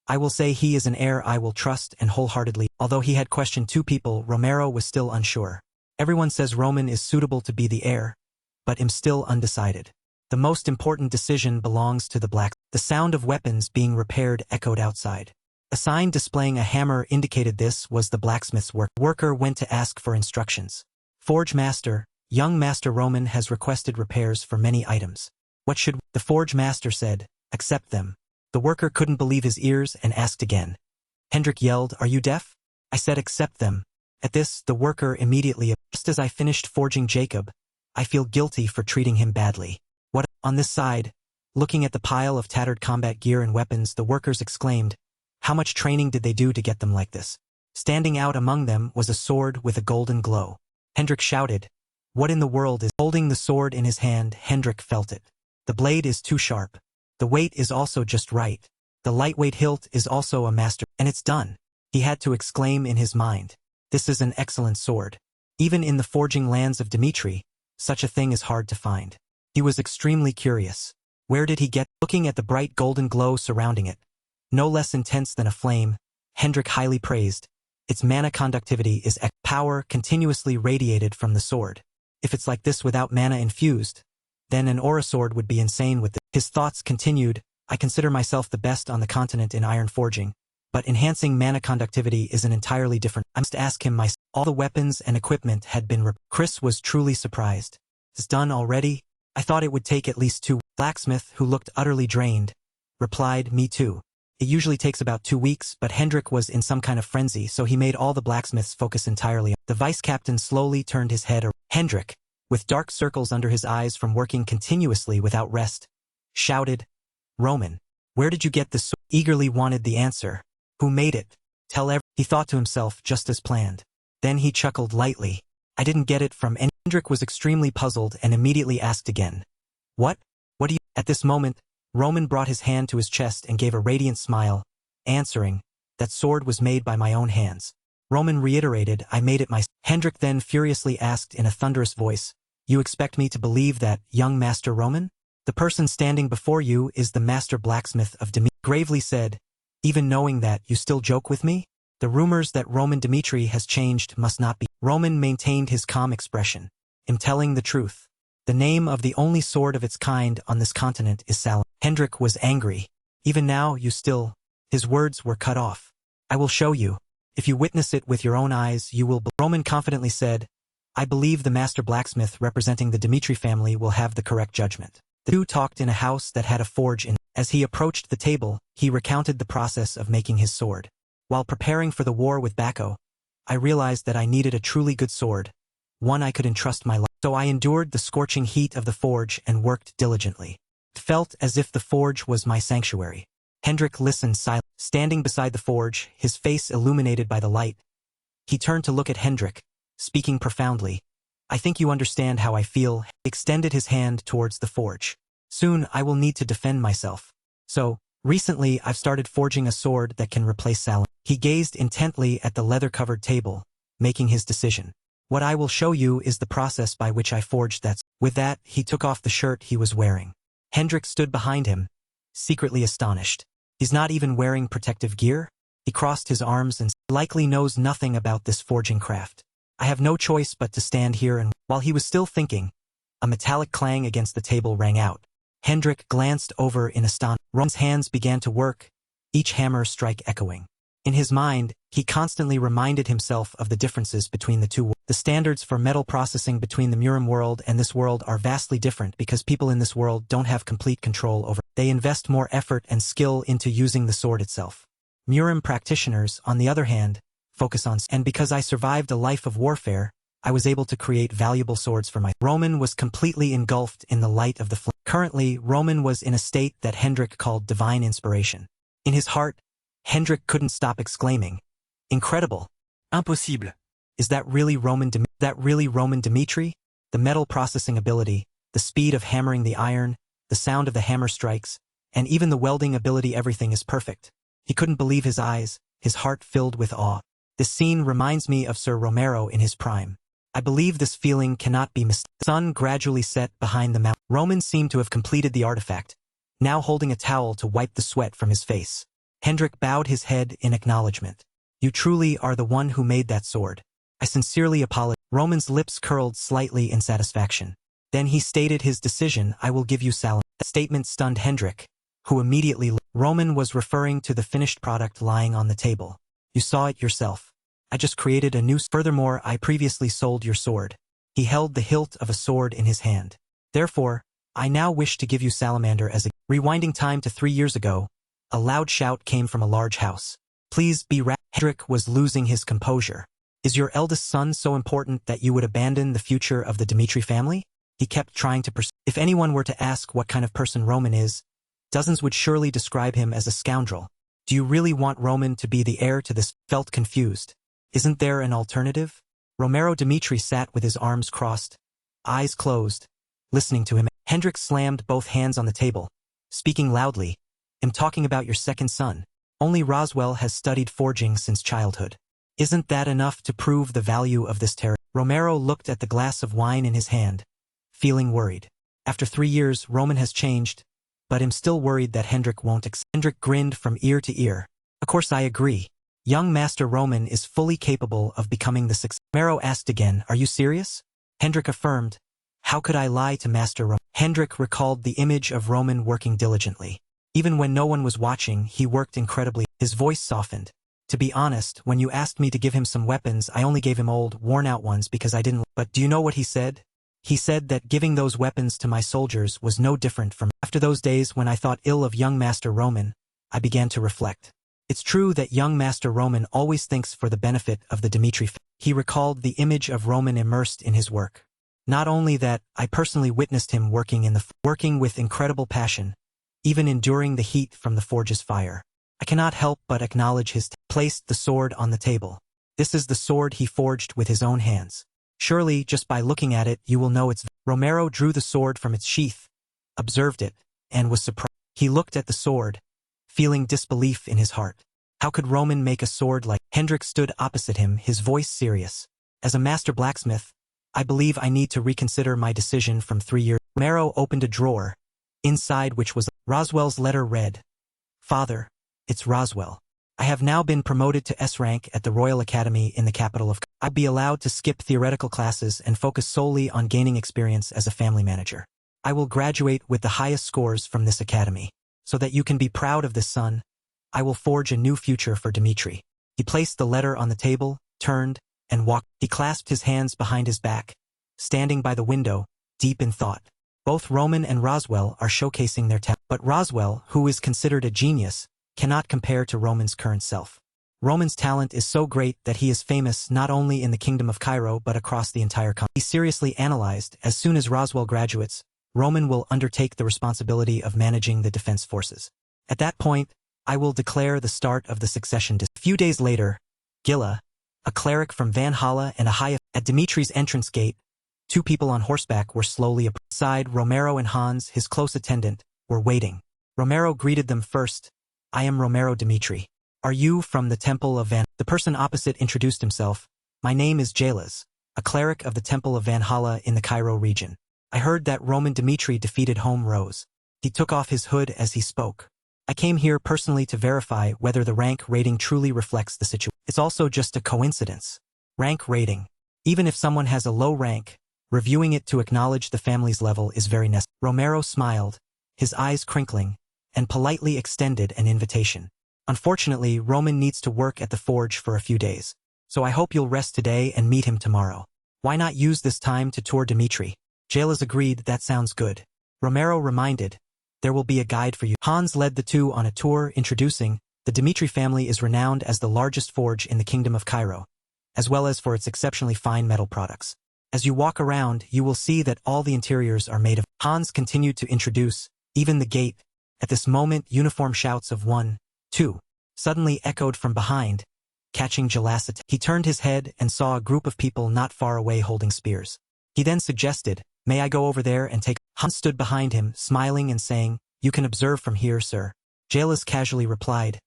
I will say he is an heir I will trust and wholeheartedly. Although he had questioned 2 people, Romero was still unsure. Everyone says Roman is suitable to be the heir, but am still undecided. The most important decision belongs to the black. The sound of weapons being repaired echoed outside. A sign displaying a hammer indicated this was the blacksmith's work. Worker went to ask for instructions. Forge master, young Master Roman has requested repairs for many items. What should... The forge master said, accept them. The worker couldn't believe his ears and asked again. Hendrik yelled, are you deaf? I said accept them. At this, the worker immediately... Just as I finished forging Jacob, I feel guilty for treating him badly. What... On this side, looking at the pile of tattered combat gear and weapons, the workers exclaimed, how much training did they do to get them like this? Standing out among them was a sword with a golden glow. Hendrik shouted, what in the world is... Holding the sword in his hand, Hendrik felt it. The blade is too sharp. The weight is also just right. The lightweight hilt is also a master... And it's done. He had to exclaim in his mind. This is an excellent sword. Even in the forging lands of Dimitri, such a thing is hard to find. He was extremely curious. Where did he get... Looking at the bright golden glow surrounding it, no less intense than a flame, Hendrik highly praised. Its mana conductivity is power continuously radiated from the sword. If it's like this without mana infused, then an aura sword would be insane with it. His thoughts continued, I consider myself the best on the continent in iron forging, but enhancing mana conductivity is an entirely different... I must ask him myself. All the weapons and equipment had been Chris was truly surprised. It's done already? I thought it would take at least 2. Blacksmith, who looked utterly drained, replied, me too. It usually takes about 2 weeks, but Hendrik was in some kind of frenzy, so he made all the blacksmiths focus entirely on. The vice-captain slowly turned his head around. Hendrik, with dark circles under his eyes from working continuously without rest, shouted, "Roman, where did you get this sword?" Eagerly wanted the answer. "Who made it? Tell everyone," he thought to himself, just as planned. Then he chuckled lightly. "I didn't get it from any." Hendrik was extremely puzzled and immediately asked again. What do you—" At this moment, Roman brought his hand to his chest and gave a radiant smile, answering, "That sword was made by my own hands." Roman reiterated, "I made it myself." Hendrik then furiously asked in a thunderous voice, "You expect me to believe that, young Master Roman? The person standing before you is the master blacksmith of Dimitri." Gravely said, "Even knowing that, you still joke with me? The rumors that Roman Dimitri has changed must not be." Roman maintained his calm expression. "I'm telling the truth. The name of the only sword of its kind on this continent is Salam." Hendrik was angry. "Even now you still—" His words were cut off. "I will show you. If you witness it with your own eyes, you will." Roman confidently said, "I believe the master blacksmith representing the Dimitri family will have the correct judgment." The two talked in a house that had a forge in. As he approached the table, he recounted the process of making his sword. "While preparing for the war with Bako, I realized that I needed a truly good sword, one I could entrust my life. So I endured the scorching heat of the forge and worked diligently. It felt as if the forge was my sanctuary." Hendrik listened silently. Standing beside the forge, his face illuminated by the light, he turned to look at Hendrik, speaking profoundly. "I think you understand how I feel." He extended his hand towards the forge. "Soon I will need to defend myself. So, recently I've started forging a sword that can replace Salam." He gazed intently at the leather-covered table, making his decision. "What I will show you is the process by which I forged that." With that, he took off the shirt he was wearing. Hendrik stood behind him, secretly astonished. "He's not even wearing protective gear?" He crossed his arms and likely knows nothing about this forging craft. "I have no choice but to stand here and—" While he was still thinking, a metallic clang against the table rang out. Hendrik glanced over in astonishment. Roman's hands began to work, each hammer strike echoing. In his mind, he constantly reminded himself of the differences between the two. The standards for metal processing between the Murim world and this world are vastly different because people in this world don't have complete control over. They invest more effort and skill into using the sword itself. Murim practitioners, on the other hand, focus on. And because I survived a life of warfare, I was able to create valuable swords for my. Roman was completely engulfed in the light of the flame. Currently, Roman was in a state that Hendrik called divine inspiration. In his heart, Hendrik couldn't stop exclaiming, "Incredible! Impossible. Is that really Roman Dimitri? The metal processing ability, the speed of hammering the iron, the sound of the hammer strikes, and even the welding ability, everything is perfect." He couldn't believe his eyes, his heart filled with awe. This scene reminds me of Sir Romero in his prime. I believe this feeling cannot be mistaken. The sun gradually set behind the mountain. Roman seemed to have completed the artifact, now holding a towel to wipe the sweat from his face. Hendrik bowed his head in acknowledgement. "You truly are the one who made that sword. I sincerely apologize." Roman's lips curled slightly in satisfaction. Then he stated his decision, "I will give you Salam." That statement stunned Hendrik, who immediately. Roman was referring to the finished product lying on the table. "You saw it yourself. I just created a new. Furthermore, I previously sold your sword." He held the hilt of a sword in his hand. "Therefore, I now wish to give you Salamander as a." Rewinding time to 3 years ago, a loud shout came from a large house. "Please be ra—" Hendrik was losing his composure. "Is your eldest son so important that you would abandon the future of the Dimitri family?" He kept trying to pursue. If anyone were to ask what kind of person Roman is, dozens would surely describe him as a scoundrel. "Do you really want Roman to be the heir to this?" Felt confused. "Isn't there an alternative?" Romero Dimitri sat with his arms crossed, eyes closed, listening to him. Hendrik slammed both hands on the table, speaking loudly. "I'm talking about your second son. Only Roswell has studied forging since childhood. Isn't that enough to prove the value of this terror?" Romero looked at the glass of wine in his hand, feeling worried. After 3 years, Roman has changed, but I'm still worried that Hendrik won't accept. Hendrik grinned from ear to ear. "Of course I agree. Young Master Roman is fully capable of becoming the successor." Romero asked again, "Are you serious?" Hendrik affirmed, "How could I lie to Master Roman?" Hendrik recalled the image of Roman working diligently. Even when no one was watching, he worked incredibly. His voice softened. "To be honest, when you asked me to give him some weapons, I only gave him old, worn-out ones because I didn't. But do you know what he said? He said that giving those weapons to my soldiers was no different from. After those days when I thought ill of young Master Roman, I began to reflect. It's true that young Master Roman always thinks for the benefit of the Dimitri family. He recalled the image of Roman immersed in his work. Not only that, I personally witnessed him working with incredible passion, even enduring the heat from the forge's fire. I cannot help but acknowledge his placed the sword on the table. This is the sword he forged with his own hands. Surely, just by looking at it, you will know it's. Romero drew the sword from its sheath, observed it, and was surprised. He looked at the sword, feeling disbelief in his heart. How could Roman make a sword like? Hendrik stood opposite him, his voice serious. As a master blacksmith, I believe I need to reconsider my decision from 3 years. Romero opened a drawer, inside which was Roswell's letter read, "Father, it's Roswell. I have now been promoted to S rank at the Royal Academy in the capital of. I'll be allowed to skip theoretical classes and focus solely on gaining experience as a family manager. I will graduate with the highest scores from this academy. So that you can be proud of this son, I will forge a new future for Dimitri." He placed the letter on the table, turned, and walked. He clasped his hands behind his back, standing by the window, deep in thought. Both Roman and Roswell are showcasing their talent. But Roswell, who is considered a genius, cannot compare to Roman's current self. Roman's talent is so great that he is famous not only in the Kingdom of Cairo but across the entire country. He seriously analyzed, as soon as Roswell graduates, Roman will undertake the responsibility of managing the defense forces. At that point, I will declare the start of the succession. A few days later, Gilla, a cleric from Valhalla and a high at Dimitri's entrance gate, 2 people on horseback were slowly outside. Romero and Hans, his close attendant, were waiting. Romero greeted them first. "I am Romero Dimitri. Are you from the Temple of Van?" The person opposite introduced himself. "My name is Jalas, a cleric of the Temple of Valhalla in the Cairo region. I heard that Roman Dimitri defeated Home Rose." He took off his hood as he spoke. "I came here personally to verify whether the rank rating truly reflects the situation. It's also just a coincidence. Rank rating. Even if someone has a low rank, reviewing it to acknowledge the family's level is very necessary." Romero smiled, his eyes crinkling, and politely extended an invitation. "Unfortunately, Roman needs to work at the forge for a few days, so I hope you'll rest today and meet him tomorrow. Why not use this time to tour Dimitri?" Jalas agreed. "That sounds good." Romero reminded, "There will be a guide for you." Hans led the two on a tour introducing, the Dimitri family is renowned as the largest forge in the Kingdom of Cairo, as well as for its exceptionally fine metal products. As you walk around, you will see that all the interiors are made of. Hans continued to introduce, even the gate. At this moment, uniform shouts of 1, 2, suddenly echoed from behind, catching Jalas' attention. He turned his head and saw a group of people not far away holding spears. He then suggested, "May I go over there and take?" Hans stood behind him, smiling and saying, "You can observe from here, sir." Jalas casually replied,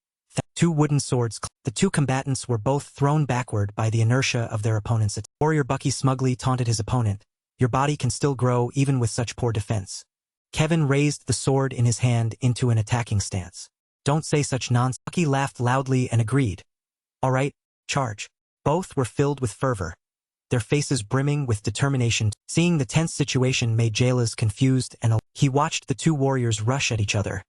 2 wooden swords. The 2 combatants were both thrown backward by the inertia of their opponents. Warrior Bucky smugly taunted his opponent, "Your body can still grow even with such poor defense." Kevin raised the sword in his hand into an attacking stance. "Don't say such nonsense." Bucky laughed loudly and agreed. "All right, charge." Both were filled with fervor, their faces brimming with determination. Seeing the tense situation made Jalas confused and he watched the 2 warriors rush at each other,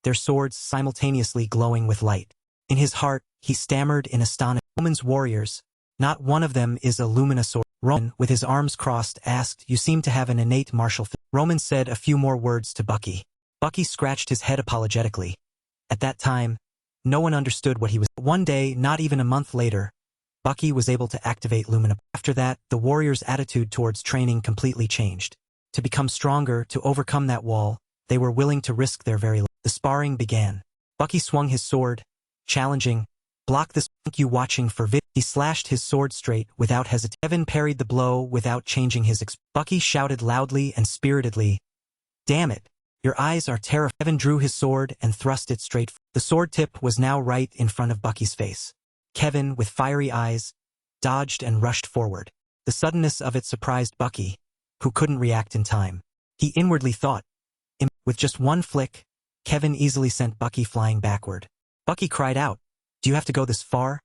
their swords simultaneously glowing with light. In his heart, he stammered in astonishment. Roman's warriors, not one of them is a luminous sword. Roman, with his arms crossed, asked, "You seem to have an innate martial fit." Roman said a few more words to Bucky. Bucky scratched his head apologetically. At that time, no one understood what he was. One day, not even a month later, Bucky was able to activate Lumina. After that, the warriors' attitude towards training completely changed. To become stronger, to overcome that wall, they were willing to risk their very life. The sparring began. Bucky swung his sword, challenging, "Block this." "Thank you watching for vid." He slashed his sword straight without hesitation. Kevin parried the blow without changing his Bucky shouted loudly and spiritedly, "Damn it, your eyes are terrified." Kevin drew his sword and thrust it straight. The sword tip was now right in front of Bucky's face. Kevin, with fiery eyes, dodged and rushed forward. The suddenness of it surprised Bucky, who couldn't react in time. He inwardly thought. With just one flick, Kevin easily sent Bucky flying backward. Bucky cried out, "Do you have to go this far,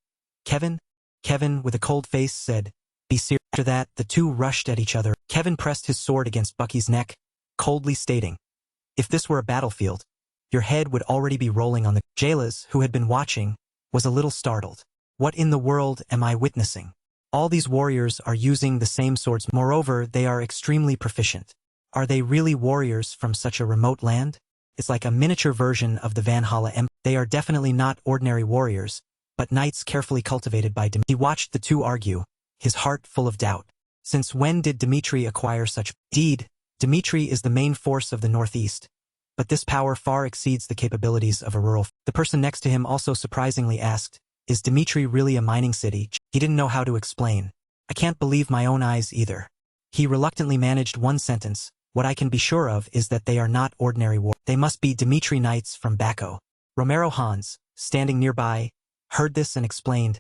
Kevin?" Kevin, with a cold face, said, "Be serious." After that, the 2 rushed at each other. Kevin pressed his sword against Bucky's neck, coldly stating, "If this were a battlefield, your head would already be rolling on the." Jalas, who had been watching, was a little startled. "What in the world am I witnessing? All these warriors are using the same swords. Moreover, they are extremely proficient. Are they really warriors from such a remote land? It's like a miniature version of the Valhalla Empire. They are definitely not ordinary warriors, but knights carefully cultivated by Dimitri. He watched the two argue, his heart full of doubt. Since when did Dimitri acquire such? Indeed, Dimitri is the main force of the Northeast, but this power far exceeds the capabilities of a rural. The person next to him also surprisingly asked, is Dimitri really a mining city? He didn't know how to explain. I can't believe my own eyes either. He reluctantly managed one sentence. What I can be sure of is that they are not ordinary war. They must be Dimitri knights from Baco. Romero Hans, standing nearby, heard this and explained,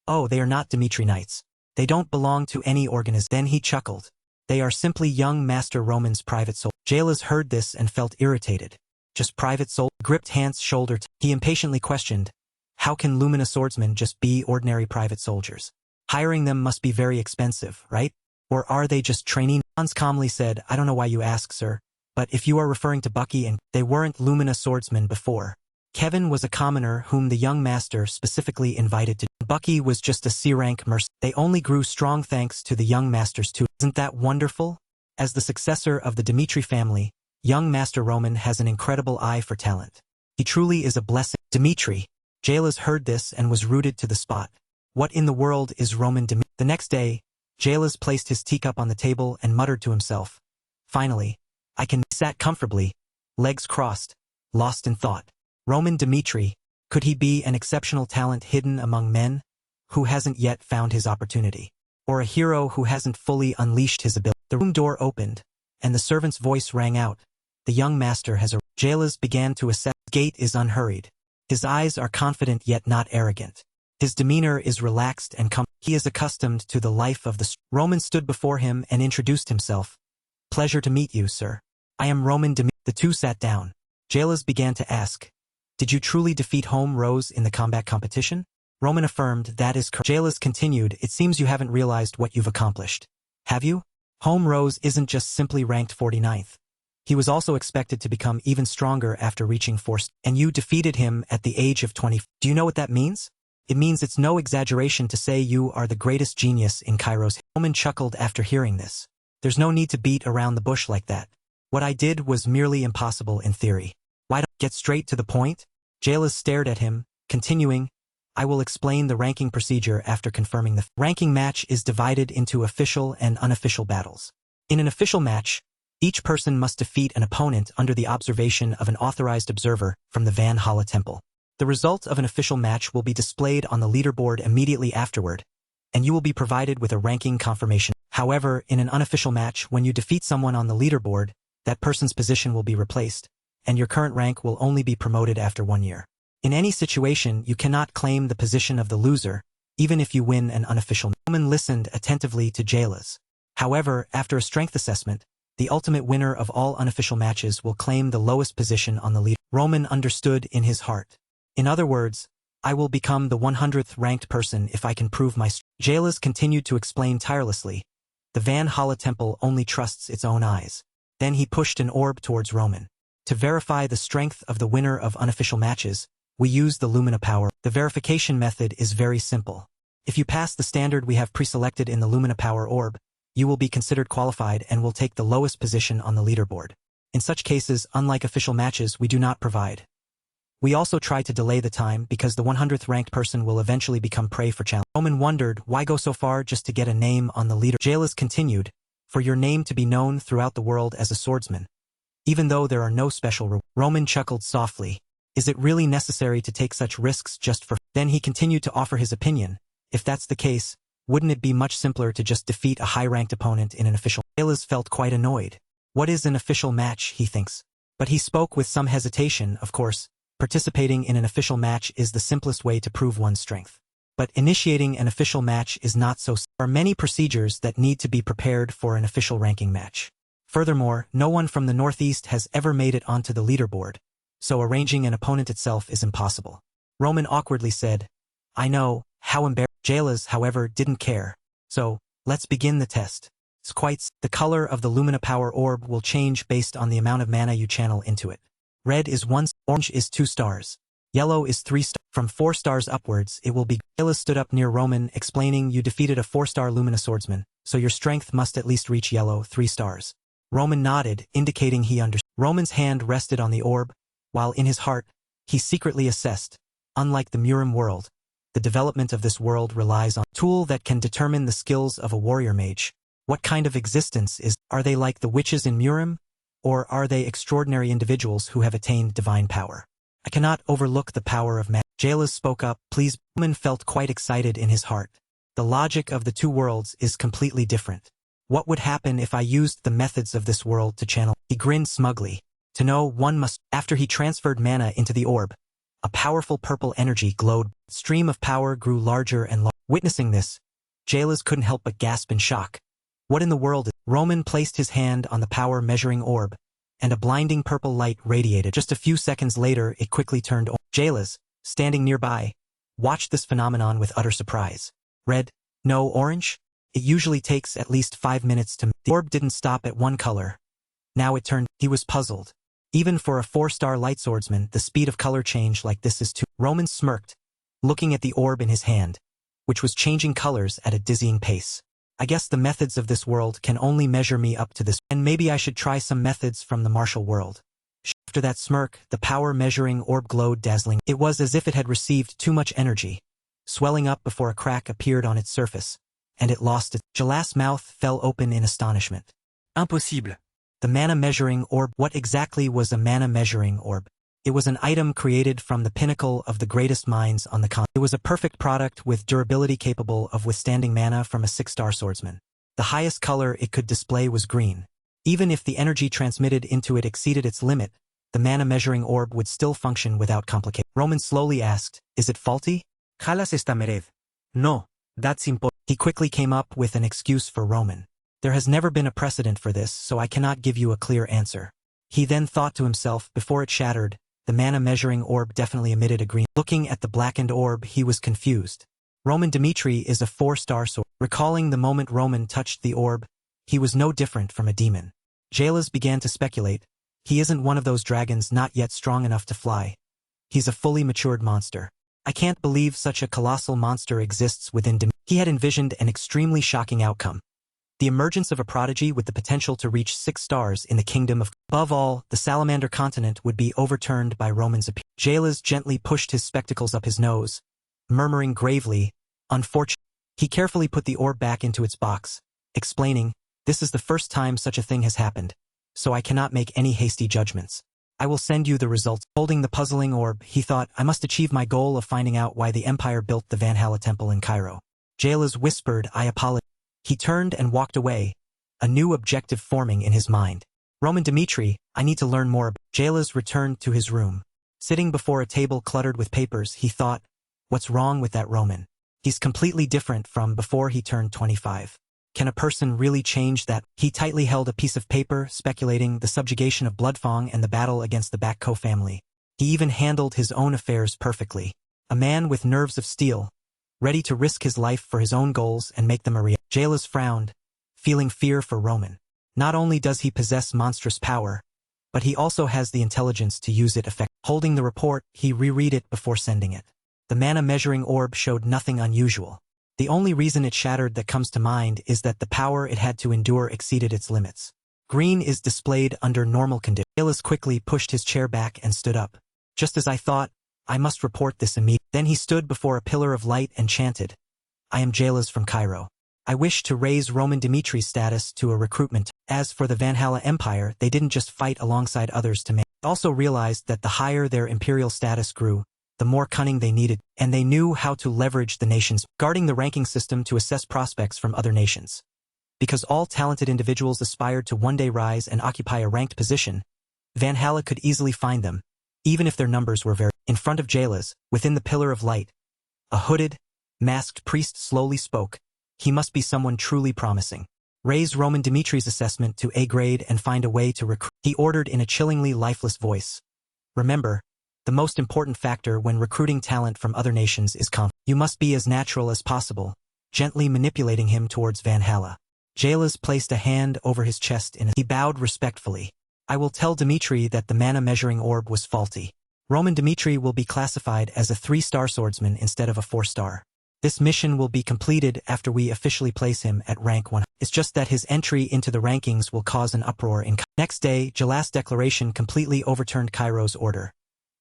oh, they are not Dimitri knights. They don't belong to any organization. Then he chuckled. They are simply young Master Roman's private soul. Jaelas heard this and felt irritated. Just private soul? Gripped Hans' shoulder. He impatiently questioned, how can Lumina swordsmen just be ordinary private soldiers? Hiring them must be very expensive, right? Or are they just training? Hans calmly said, I don't know why you ask, sir, but if you are referring to Bucky and they weren't Lumina swordsmen before. Kevin was a commoner whom the young master specifically invited to. Bucky was just a C-rank mercenary. They only grew strong thanks to the young master's too. Isn't that wonderful? As the successor of the Dimitri family, young Master Roman has an incredible eye for talent. He truly is a blessing. Dimitri. Jaelas heard this and was rooted to the spot. What in the world is Roman Dimitri? The next day, Jaelas placed his teacup on the table and muttered to himself. Finally, I can. He sat comfortably, legs crossed, lost in thought. Roman Dimitri, could he be an exceptional talent hidden among men, who hasn't yet found his opportunity? Or a hero who hasn't fully unleashed his ability? The room door opened, and the servant's voice rang out. The young master has arrived. Jaelas began to assess. His gait is unhurried. His eyes are confident yet not arrogant. His demeanor is relaxed and comfortable. He is accustomed to the life of the Roman stood before him and introduced himself. Pleasure to meet you, sir. I am Roman Dimitri. The two sat down. Jaelas began to ask, did you truly defeat Home Rose in the combat competition? Roman affirmed, that is correct. Jaelas continued, it seems you haven't realized what you've accomplished. Have you? Home Rose isn't just simply ranked 49th. He was also expected to become even stronger after reaching 4 stars. And you defeated him at the age of 20. Do you know what that means? It means it's no exaggeration to say you are the greatest genius in Kairos. Roman chuckled after hearing this. There's no need to beat around the bush like that. What I did was merely impossible in theory. Why don't you get straight to the point? Jaelas stared at him, continuing, I will explain the ranking procedure after confirming the ranking match is divided into official and unofficial battles. In an official match, each person must defeat an opponent under the observation of an authorized observer from the Valhalla Temple. The result of an official match will be displayed on the leaderboard immediately afterward, and you will be provided with a ranking confirmation. However, in an unofficial match, when you defeat someone on the leaderboard, that person's position will be replaced, and your current rank will only be promoted after 1 year. In any situation, you cannot claim the position of the loser, even if you win an unofficial match. Roman listened attentively to Jaelas. However, after a strength assessment, the ultimate winner of all unofficial matches will claim the lowest position on the leader. Roman understood in his heart. In other words, I will become the 100th ranked person if I can prove my strength. Jaelas continued to explain tirelessly. The Valhalla Temple only trusts its own eyes. Then he pushed an orb towards Roman. To verify the strength of the winner of unofficial matches, we use the Lumina power. The verification method is very simple. If you pass the standard we have pre-selected in the Lumina power orb, you will be considered qualified and will take the lowest position on the leaderboard. In such cases, unlike official matches, we do not provide. We also try to delay the time because the 100th ranked person will eventually become prey for challenge. Roman wondered, why go so far just to get a name on the leader? Jaelas continued, for your name to be known throughout the world as a swordsman. Even though there are no special rewards. Roman chuckled softly. Is it really necessary to take such risks just for? Then he continued to offer his opinion. If that's the case, wouldn't it be much simpler to just defeat a high-ranked opponent in an official? Jaelas felt quite annoyed. What is an official match, he thinks? But he spoke with some hesitation, of course. Participating in an official match is the simplest way to prove one's strength. But initiating an official match is not so simple. There are many procedures that need to be prepared for an official ranking match. Furthermore, no one from the Northeast has ever made it onto the leaderboard, so arranging an opponent itself is impossible. Roman awkwardly said, I know, how embarrassing. Jaelas, however, didn't care. So, let's begin the test. It's quite the color of the Lumina power orb will change based on the amount of mana you channel into it. Red is 1, orange is 2 stars. Yellow is 3 stars. From 4 stars upwards, it will be. Jaelas stood up near Roman, explaining you defeated a 4-star Lumina swordsman, so your strength must at least reach yellow 3 stars. Roman nodded, indicating he understood. Roman's hand rested on the orb, while in his heart, he secretly assessed, unlike the Murim world, the development of this world relies on a tool that can determine the skills of a warrior mage. What kind of existence are they like the witches in Murim, or are they extraordinary individuals who have attained divine power? I cannot overlook the power of man. Jalas spoke up, please. Roman felt quite excited in his heart. The logic of the two worlds is completely different. What would happen if I used the methods of this world to channel? He grinned smugly. To know, one must. After he transferred mana into the orb, a powerful purple energy glowed. The stream of power grew larger and larger. Witnessing this, Jalas couldn't help but gasp in shock. What in the world is? Roman placed his hand on the power measuring orb, and a blinding purple light radiated. Just a few seconds later, it quickly turned on. Jalas, standing nearby, watched this phenomenon with utter surprise. Red? No, orange? It usually takes at least 5 minutes to. The orb didn't stop at one color. Now it turned. He was puzzled. Even for a 4-star light swordsman, the speed of color change like this is too. Roman smirked, looking at the orb in his hand, which was changing colors at a dizzying pace. I guess the methods of this world can only measure me up to this, and maybe I should try some methods from the martial world. After that smirk, the power measuring orb glowed dazzling. It was as if it had received too much energy, swelling up before a crack appeared on its surface, and it lost it. Jalas' mouth fell open in astonishment. Impossible. The mana measuring orb. What exactly was a mana measuring orb? It was an item created from the pinnacle of the greatest minds on the continent. It was a perfect product with durability capable of withstanding mana from a 6-star swordsman. The highest color it could display was green. Even if the energy transmitted into it exceeded its limit, the mana measuring orb would still function without complication. Roman slowly asked, is it faulty? Jalas está mered. No, that's impossible. He quickly came up with an excuse for Roman. There has never been a precedent for this, so I cannot give you a clear answer. He then thought to himself, before it shattered, the mana measuring orb definitely emitted a green. Looking at the blackened orb, he was confused. Roman Dimitri is a 4-star sword. Recalling the moment Roman touched the orb, he was no different from a demon. Jalas began to speculate. He isn't one of those dragons not yet strong enough to fly. He's a fully matured monster. I can't believe such a colossal monster exists within Dimitri. He had envisioned an extremely shocking outcome. The emergence of a prodigy with the potential to reach 6 stars in the kingdom of. Above all, the salamander continent would be overturned by Roman's appearance. Jalas gently pushed his spectacles up his nose, murmuring gravely, unfortunately. He carefully put the orb back into its box, explaining, this is the first time such a thing has happened, so I cannot make any hasty judgments. I will send you the results. Holding the puzzling orb, he thought, I must achieve my goal of finding out why the Empire built the Valhalla Temple in Cairo. Jalas whispered, I apologize. He turned and walked away, a new objective forming in his mind. Roman Dimitri, I need to learn more. Jalas returned to his room. Sitting before a table cluttered with papers, he thought, what's wrong with that Roman? He's completely different from before he turned 25. Can a person really change that? He tightly held a piece of paper, speculating the subjugation of Bloodfang and the battle against the Bakko family. He even handled his own affairs perfectly. A man with nerves of steel, ready to risk his life for his own goals and make them a reality. Jalas frowned, feeling fear for Roman. Not only does he possess monstrous power, but he also has the intelligence to use it effectively. Holding the report, he reread it before sending it. The mana measuring orb showed nothing unusual. The only reason it shattered that comes to mind is that the power it had to endure exceeded its limits. Green is displayed under normal conditions. Jalas quickly pushed his chair back and stood up. Just as I thought, I must report this immediately. Then he stood before a pillar of light and chanted, I am Jalas from Cairo. I wish to raise Roman Dimitri's status to a recruitment. As for the Valhalla Empire, they didn't just fight alongside others to make. They also realized that the higher their imperial status grew, the more cunning they needed, and they knew how to leverage the nations, guarding the ranking system to assess prospects from other nations. Because all talented individuals aspired to one day rise and occupy a ranked position, Valhalla could easily find them, even if their numbers were very. In front of Jalas, within the pillar of light, a hooded, masked priest slowly spoke. He must be someone truly promising. Raise Roman Dimitri's assessment to A grade and find a way to recruit. He ordered in a chillingly lifeless voice. Remember, the most important factor when recruiting talent from other nations is confidence. You must be as natural as possible, gently manipulating him towards Valhalla. Jalas placed a hand over his chest he bowed respectfully. I will tell Dimitri that the mana measuring orb was faulty. Roman Dimitri will be classified as a 3-star swordsman instead of a 4-star. This mission will be completed after we officially place him at rank 1. It's just that his entry into the rankings will cause an uproar in Next day, Jalas' declaration completely overturned Cairo's order.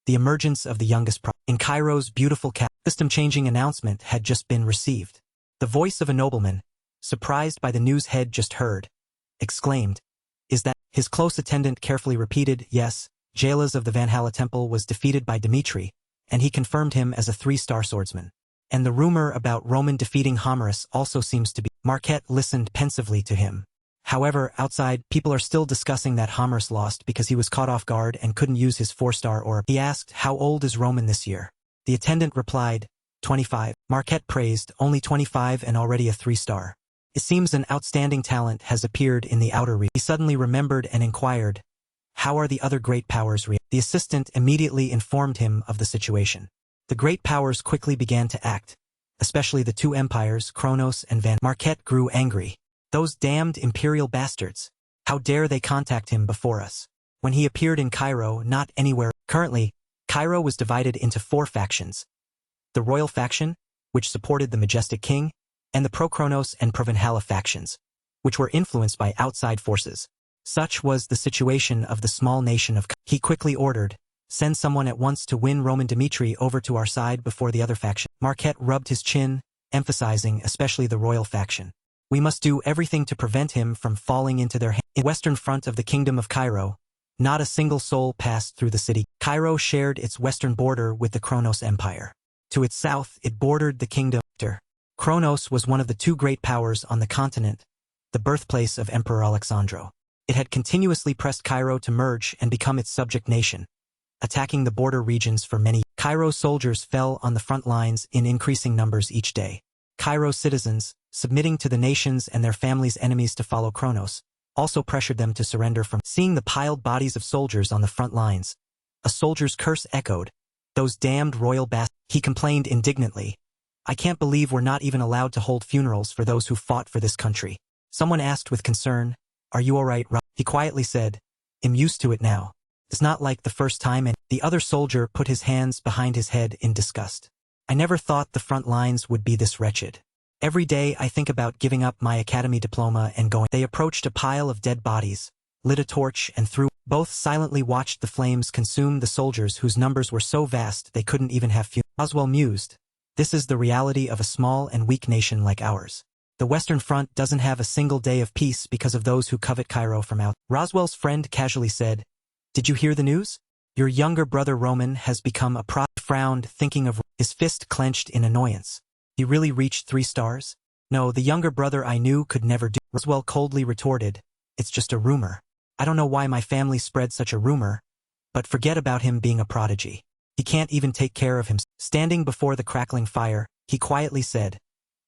the emergence of the youngest in Cairo's beautiful system-changing announcement had just been received. The voice of a nobleman, surprised by the news head just heard, exclaimed, "Is that?" His close attendant carefully repeated, "Yes, Jaehalos of the Valhalla Temple was defeated by Dimitri, and he confirmed him as a 3-star swordsman. And the rumor about Roman defeating Homerus also seems to be." Marquette listened pensively to him. However, outside, people are still discussing that Homerus lost because he was caught off guard and couldn't use his 4-star orb. He asked, "How old is Roman this year?" The attendant replied, 25. Marquette praised, "Only 25 and already a 3-star. It seems an outstanding talent has appeared in the outer region." He suddenly remembered and inquired, "How are the other great powers The assistant immediately informed him of the situation. The great powers quickly began to act, especially the 2 empires, Kronos and Van. Marquette grew angry. Those damned imperial bastards. How dare they contact him before us? When he appeared in Cairo, not anywhere. Currently, Cairo was divided into 4 factions. The royal faction, which supported the majestic king, and the pro-Kronos and pro-Valhalla factions, which were influenced by outside forces. Such was the situation of the small nation of He quickly ordered, "Send someone at once to win Roman Dimitri over to our side before the other faction." Marquette rubbed his chin, emphasizing especially the royal faction. "We must do everything to prevent him from falling into their hands." In the western front of the Kingdom of Cairo, not a single soul passed through the city. Cairo shared its western border with the Kronos Empire. To its south, it bordered the kingdom. Kronos was one of the 2 great powers on the continent, the birthplace of Emperor Alexandro. It had continuously pressed Cairo to merge and become its subject nation, attacking the border regions for many years. Cairo's soldiers fell on the front lines in increasing numbers each day. Cairo's citizens, submitting to the nations and their families' enemies to follow Kronos, also pressured them to surrender from seeing the piled bodies of soldiers on the front lines. A soldier's curse echoed, "Those damned royal bastards." He complained indignantly, "I can't believe we're not even allowed to hold funerals for those who fought for this country." Someone asked with concern, "Are you all right, Rob?" He quietly said, "I'm used to it now. It's not like the first time." And the other soldier put his hands behind his head in disgust. "I never thought the front lines would be this wretched. Every day I think about giving up my academy diploma and going." They approached a pile of dead bodies, lit a torch and threw. Both silently watched the flames consume the soldiers whose numbers were so vast they couldn't even have funerals. Roswell mused, "This is the reality of a small and weak nation like ours. The Western Front doesn't have a single day of peace because of those who covet Cairo from out." Roswell's friend casually said, "Did you hear the news? Your younger brother Roman has become a frowned, thinking of his fist clenched in annoyance. He really reached 3 stars? No, the younger brother I knew could never do." Roswell coldly retorted, "It's just a rumor. I don't know why my family spread such a rumor, but forget about him being a prodigy. He can't even take care of himself." Standing before the crackling fire, he quietly said,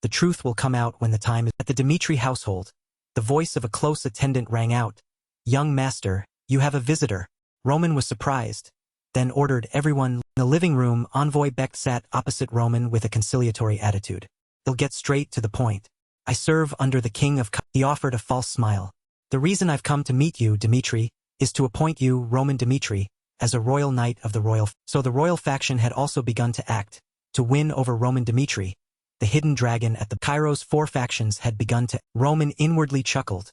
"The truth will come out when the time is." At the Dimitri household, the voice of a close attendant rang out, "Young master, you have a visitor." Roman was surprised, then ordered everyone. In the living room, Envoy Beck sat opposite Roman with a conciliatory attitude. "He'll get straight to the point. I serve under the king of." He offered a false smile. "The reason I've come to meet you, Dimitri, is to appoint you, Roman Dimitri, as a royal knight of the royal." So the royal faction had also begun to act, to win over Roman Dimitri, the hidden dragon at the Cairo's 4 factions had begun to. Roman inwardly chuckled,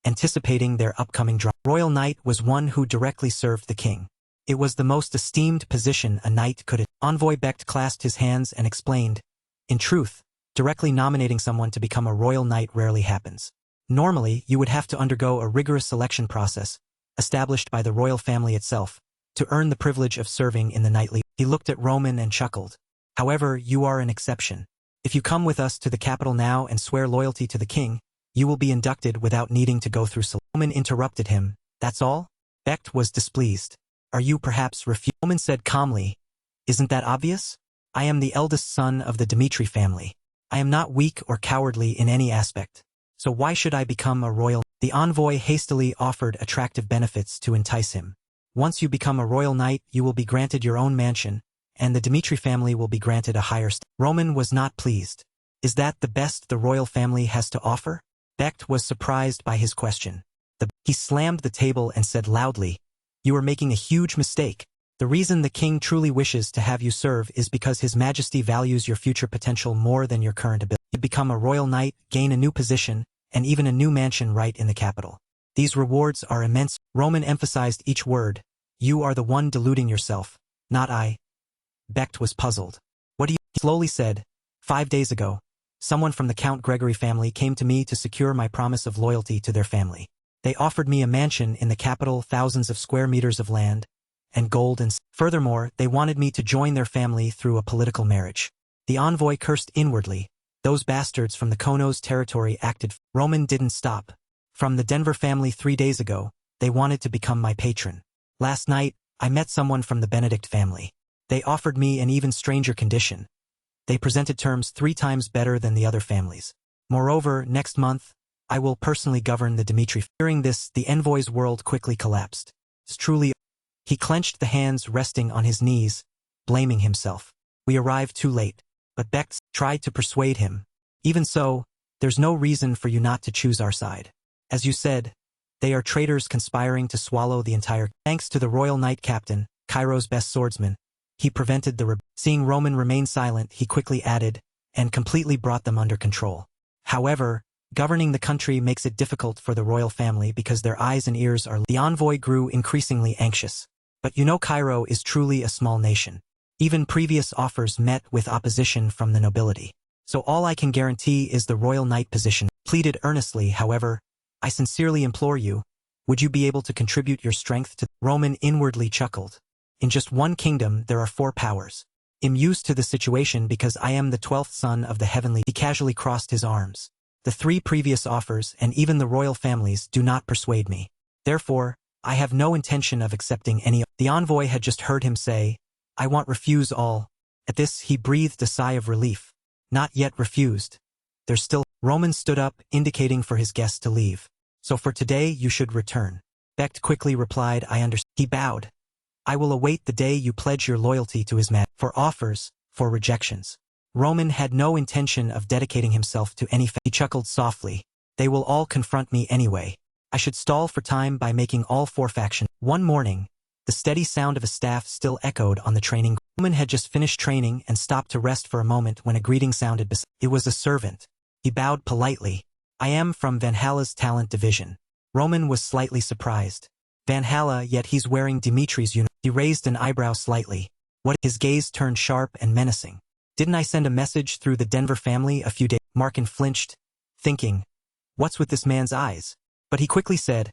anticipating their upcoming drama. Royal knight was one who directly served the king. It was the most esteemed position a knight could. Envoy Becht clasped his hands and explained, "In truth, directly nominating someone to become a royal knight rarely happens. Normally, you would have to undergo a rigorous selection process, established by the royal family itself, to earn the privilege of serving in the knightly." He looked at Roman and chuckled. "However, you are an exception. If you come with us to the capital now and swear loyalty to the king, you will be inducted without needing to go through." Roman interrupted him, "That's all?" Becht was displeased. "Are you perhaps refusing?" Roman said calmly, "Isn't that obvious? I am the eldest son of the Dimitri family. I am not weak or cowardly in any aspect. So why should I become a royal?" The envoy hastily offered attractive benefits to entice him. "Once you become a royal knight, you will be granted your own mansion, and the Dimitri family will be granted a higher Roman was not pleased. "Is that the best the royal family has to offer?" Becht was surprised by his question. He slammed the table and said loudly, "You are making a huge mistake. The reason the king truly wishes to have you serve is because his majesty values your future potential more than your current ability. You become a royal knight, gain a new position, and even a new mansion right in the capital. These rewards are immense." Roman emphasized each word. "You are the one deluding yourself. Not I. Becht was puzzled. What do you... He slowly said, 5 days ago, someone from the Count Gregory family came to me to secure my promise of loyalty to their family. They offered me a mansion in the capital, thousands of square meters of land, and gold and... Furthermore, they wanted me to join their family through a political marriage. The envoy cursed inwardly. Those bastards from the Kono's territory acted... Roman didn't stop. From the Denver family 3 days ago, they wanted to become my patron. Last night, I met someone from the Benedict family. They offered me an even stranger condition. They presented terms 3 times better than the other families. Moreover, next month, I will personally govern the Dimitri. Hearing this, the envoy's world quickly collapsed. It's truly... He clenched the hands resting on his knees, blaming himself. We arrived too late. But Becht tried to persuade him. Even so, there's no reason for you not to choose our side. As you said, they are traitors conspiring to swallow the entire... Thanks to the Royal Knight Captain, Cairo's best swordsman, he prevented the... Seeing Roman remain silent, he quickly added, and completely brought them under control. However, governing the country makes it difficult for the royal family because their eyes and ears are... The envoy grew increasingly anxious. But you know Cairo is truly a small nation. Even previous offers met with opposition from the nobility. So all I can guarantee is the royal knight position. Pleaded earnestly, however, I sincerely implore you, would you be able to contribute your strength to... Roman inwardly chuckled. In just one kingdom there are 4 powers. I'm used to the situation because I am the 12th son of the heavenly... He casually crossed his arms. The 3 previous offers and even the royal families do not persuade me. Therefore, I have no intention of accepting any... The envoy had just heard him say, I want refuse all. At this he breathed a sigh of relief. Not yet refused. There's still... Roman stood up, indicating for his guest to leave. So for today you should return. Becht quickly replied, I understand. He bowed. I will await the day you pledge your loyalty to his man. For offers, for rejections. Roman had no intention of dedicating himself to any... He chuckled softly. They will all confront me anyway. I should stall for time by making all 4 factions. One morning, the steady sound of a staff still echoed on the training. Roman had just finished training and stopped to rest for a moment when a greeting sounded beside. It was a servant. He bowed politely. I am from Valhalla's talent division. Roman was slightly surprised. Valhalla, yet he's wearing Dimitri's uniform. He raised an eyebrow slightly. What? His gaze turned sharp and menacing. Didn't I send a message through the Denver family a few days? Markin flinched, thinking, what's with this man's eyes? But he quickly said,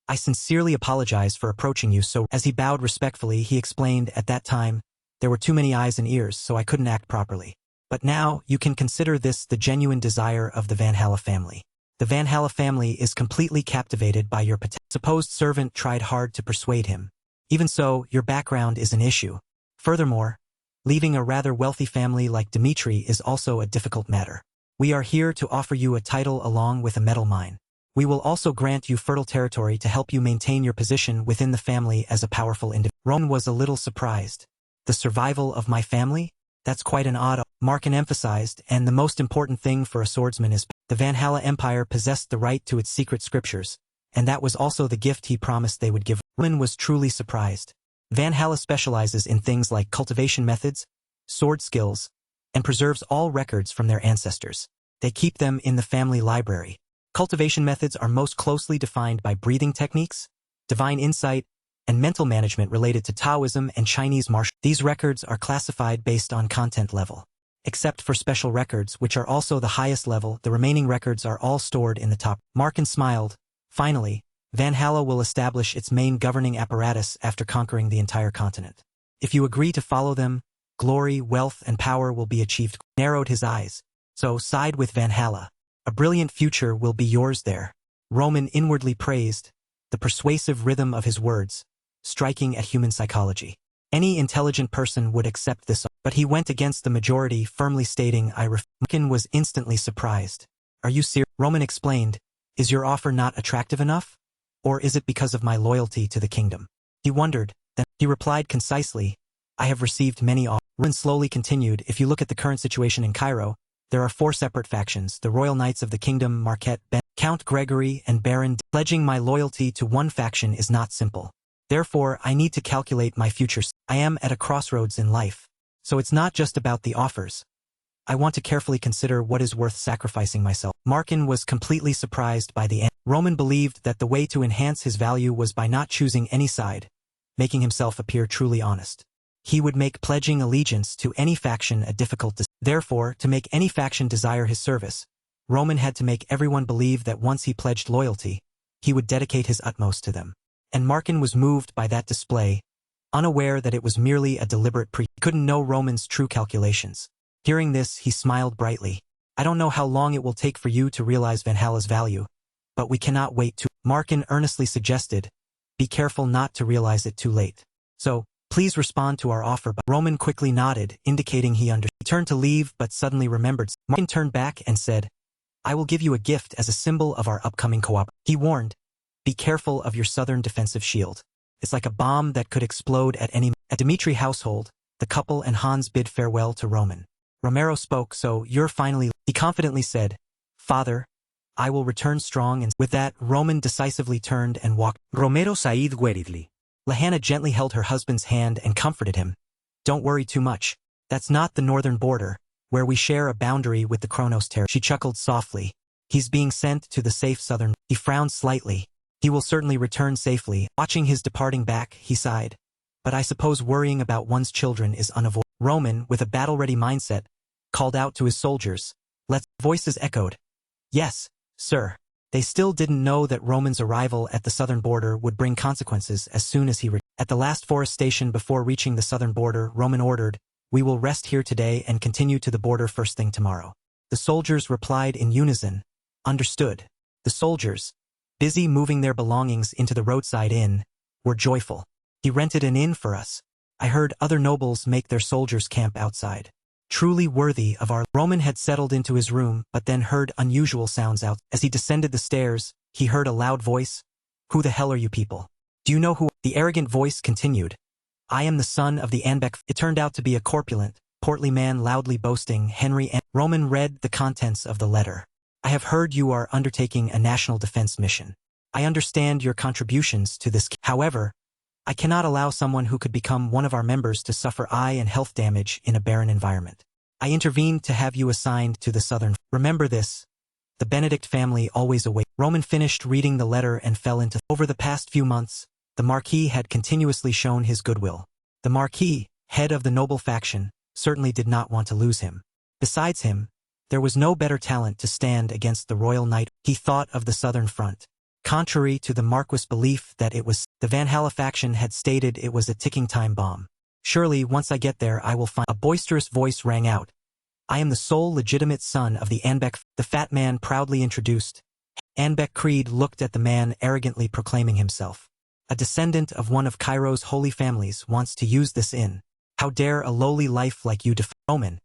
I sincerely apologize for approaching you so... As he bowed respectfully, he explained, at that time, there were too many eyes and ears, so I couldn't act properly. But now, you can consider this the genuine desire of the Valhalla family. The Valhalla family is completely captivated by your supposed servant tried hard to persuade him. Even so, your background is an issue. Furthermore, leaving a rather wealthy family like Dimitri is also a difficult matter. We are here to offer you a title along with a metal mine. We will also grant you fertile territory to help you maintain your position within the family as a powerful individual. Roman was a little surprised. The survival of my family? That's quite an odd... Markin emphasized, and the most important thing for a swordsman is... The Valhalla Empire possessed the right to its secret scriptures, and that was also the gift he promised they would give. Roman was truly surprised. Valhalla specializes in things like cultivation methods, sword skills, and preserves all records from their ancestors. They keep them in the family library. Cultivation methods are most closely defined by breathing techniques, divine insight, and mental management related to Taoism and Chinese martial. These records are classified based on content level. Except for special records, which are also the highest level, the remaining records are all stored in the top. Markin smiled. Finally, Valhalla will establish its main governing apparatus after conquering the entire continent. If you agree to follow them, glory, wealth, and power will be achieved. Narrowed his eyes. So side with Valhalla. A brilliant future will be yours there. Roman inwardly praised, the persuasive rhythm of his words, striking at human psychology. Any intelligent person would accept this, but he went against the majority, firmly stating, I refuse. Markin was instantly surprised. Are you serious? Roman explained, is your offer not attractive enough? Or is it because of my loyalty to the kingdom? He wondered, then he replied concisely, I have received many offers. Roman slowly continued, if you look at the current situation in Cairo, there are 4 separate factions, the royal knights of the kingdom, Marquette, Count Gregory, and Baron. Pledging my loyalty to one faction is not simple. Therefore, I need to calculate my future. I am at a crossroads in life. So it's not just about the offers. I want to carefully consider what is worth sacrificing myself. Markin was completely surprised by the answer. Roman believed that the way to enhance his value was by not choosing any side, making himself appear truly honest. He would make pledging allegiance to any faction a difficult decision. Therefore, to make any faction desire his service, Roman had to make everyone believe that once he pledged loyalty, he would dedicate his utmost to them. And Markin was moved by that display, unaware that it was merely a deliberate He couldn't know Roman's true calculations. Hearing this, he smiled brightly. I don't know how long it will take for you to realize Valhalla's value, but we cannot wait to. Markin earnestly suggested, be careful not to realize it too late. So, please respond to our offer. But Roman quickly nodded, indicating he understood. He turned to leave but suddenly remembered. Markin turned back and said, I will give you a gift as a symbol of our upcoming co-op. He warned, be careful of your southern defensive shield. It's like a bomb that could explode at any. At Dimitri household, the couple and Hans bid farewell to Roman. Romero spoke, so you're finally. He confidently said, Father, I will return strong, and with that, Roman decisively turned and walked. Romero sighed weariedly. Lahanna gently held her husband's hand and comforted him. Don't worry too much. That's not the northern border, where we share a boundary with the Kronos territory. She chuckled softly. He's being sent to the safe southern. He frowned slightly. He will certainly return safely. Watching his departing back, he sighed. But I suppose worrying about one's children is unavoidable. Roman, with a battle-ready mindset, called out to his soldiers. Voices echoed. Yes, sir. They still didn't know that Roman's arrival at the southern border would bring consequences as soon as he returned. At the last forest station before reaching the southern border, Roman ordered, we will rest here today and continue to the border first thing tomorrow. The soldiers replied in unison, understood. The soldiers, busy moving their belongings into the roadside inn, were joyful. He rented an inn for us. I heard other nobles make their soldiers camp outside. Truly worthy of our. Roman had settled into his room but then heard unusual sounds out. As he descended the stairs, he heard a loud voice. Who the hell are you people? Do you know who? The arrogant voice continued. I am the son of the Anbec. It turned out to be a corpulent, portly man loudly boasting Henry. Roman read the contents of the letter. I have heard you are undertaking a national defense mission. I understand your contributions to this. However, I cannot allow someone who could become one of our members to suffer eye and health damage in a barren environment. I intervened to have you assigned to the southern. Remember this. The Benedict family always await. Roman finished reading the letter and fell into. Over the past few months, the Marquis had continuously shown his goodwill. The Marquis, head of the noble faction, certainly did not want to lose him. Besides him, there was no better talent to stand against the royal knight. He thought of the southern front. Contrary to the Marquis' belief that it was, the Valhalla faction had stated it was a ticking time bomb. Surely, once I get there I will find. A boisterous voice rang out. I am the sole legitimate son of the Anbec. The fat man proudly introduced. Anbec Creed looked at the man arrogantly proclaiming himself. A descendant of one of Cairo's holy families wants to use this inn. How dare a lowly life like you defy? Roman,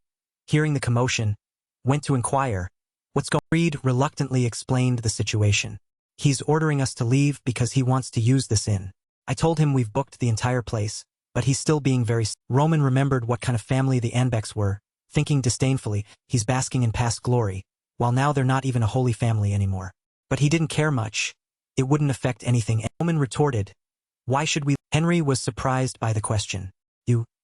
hearing the commotion, went to inquire. What's going on? Creed reluctantly explained the situation. He's ordering us to leave because he wants to use this inn. I told him we've booked the entire place, but he's still being very. Roman remembered what kind of family the Anbecs were, thinking disdainfully, he's basking in past glory, while now they're not even a holy family anymore. But he didn't care much. It wouldn't affect anything. Roman retorted, why should we? Henry was surprised by the question.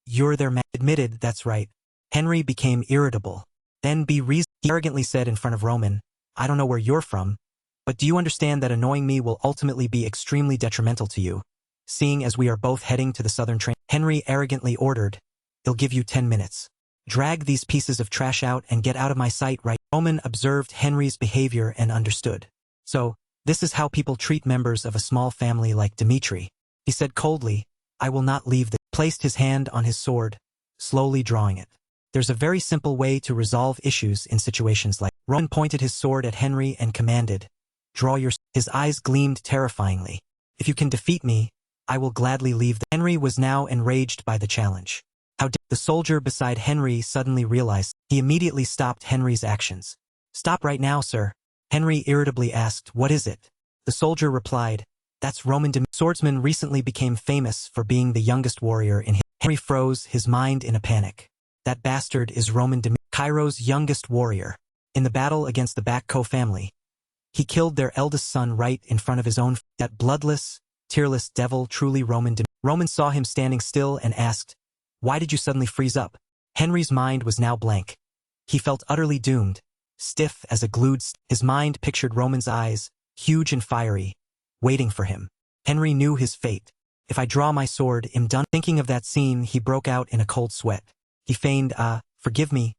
You're their man. Admitted, that's right. Henry became irritable. Then be reasonable. He arrogantly said in front of Roman, I don't know where you're from, but do you understand that annoying me will ultimately be extremely detrimental to you, seeing as we are both heading to the southern train? Henry arrogantly ordered, I'll give you 10 minutes. Drag these pieces of trash out and get out of my sight right. Roman observed Henry's behavior and understood. So, this is how people treat members of a small family like Dimitri. He said coldly, I will not leave the. Placed his hand on his sword, slowly drawing it. There's a very simple way to resolve issues in situations like. Roman pointed his sword at Henry and commanded, draw your. His eyes gleamed terrifyingly. If you can defeat me, I will gladly leave. Henry was now enraged by the challenge. How dare. The soldier beside Henry suddenly realized. He immediately stopped Henry's actions. Stop right now, sir. Henry irritably asked, what is it? The soldier replied, that's Roman. Swordsman recently became famous for being the youngest warrior in. Henry froze, his mind in a panic. That bastard is Roman Cairo's youngest warrior. In the battle against the Bakko family, he killed their eldest son right in front of his own. That bloodless, tearless devil truly Roman. Roman saw him standing still and asked, why did you suddenly freeze up? Henry's mind was now blank. He felt utterly doomed, stiff as a glued. His mind pictured Roman's eyes, huge and fiery, waiting for him. Henry knew his fate. If I draw my sword, I'm done. Thinking of that scene, he broke out in a cold sweat. He feigned, forgive me.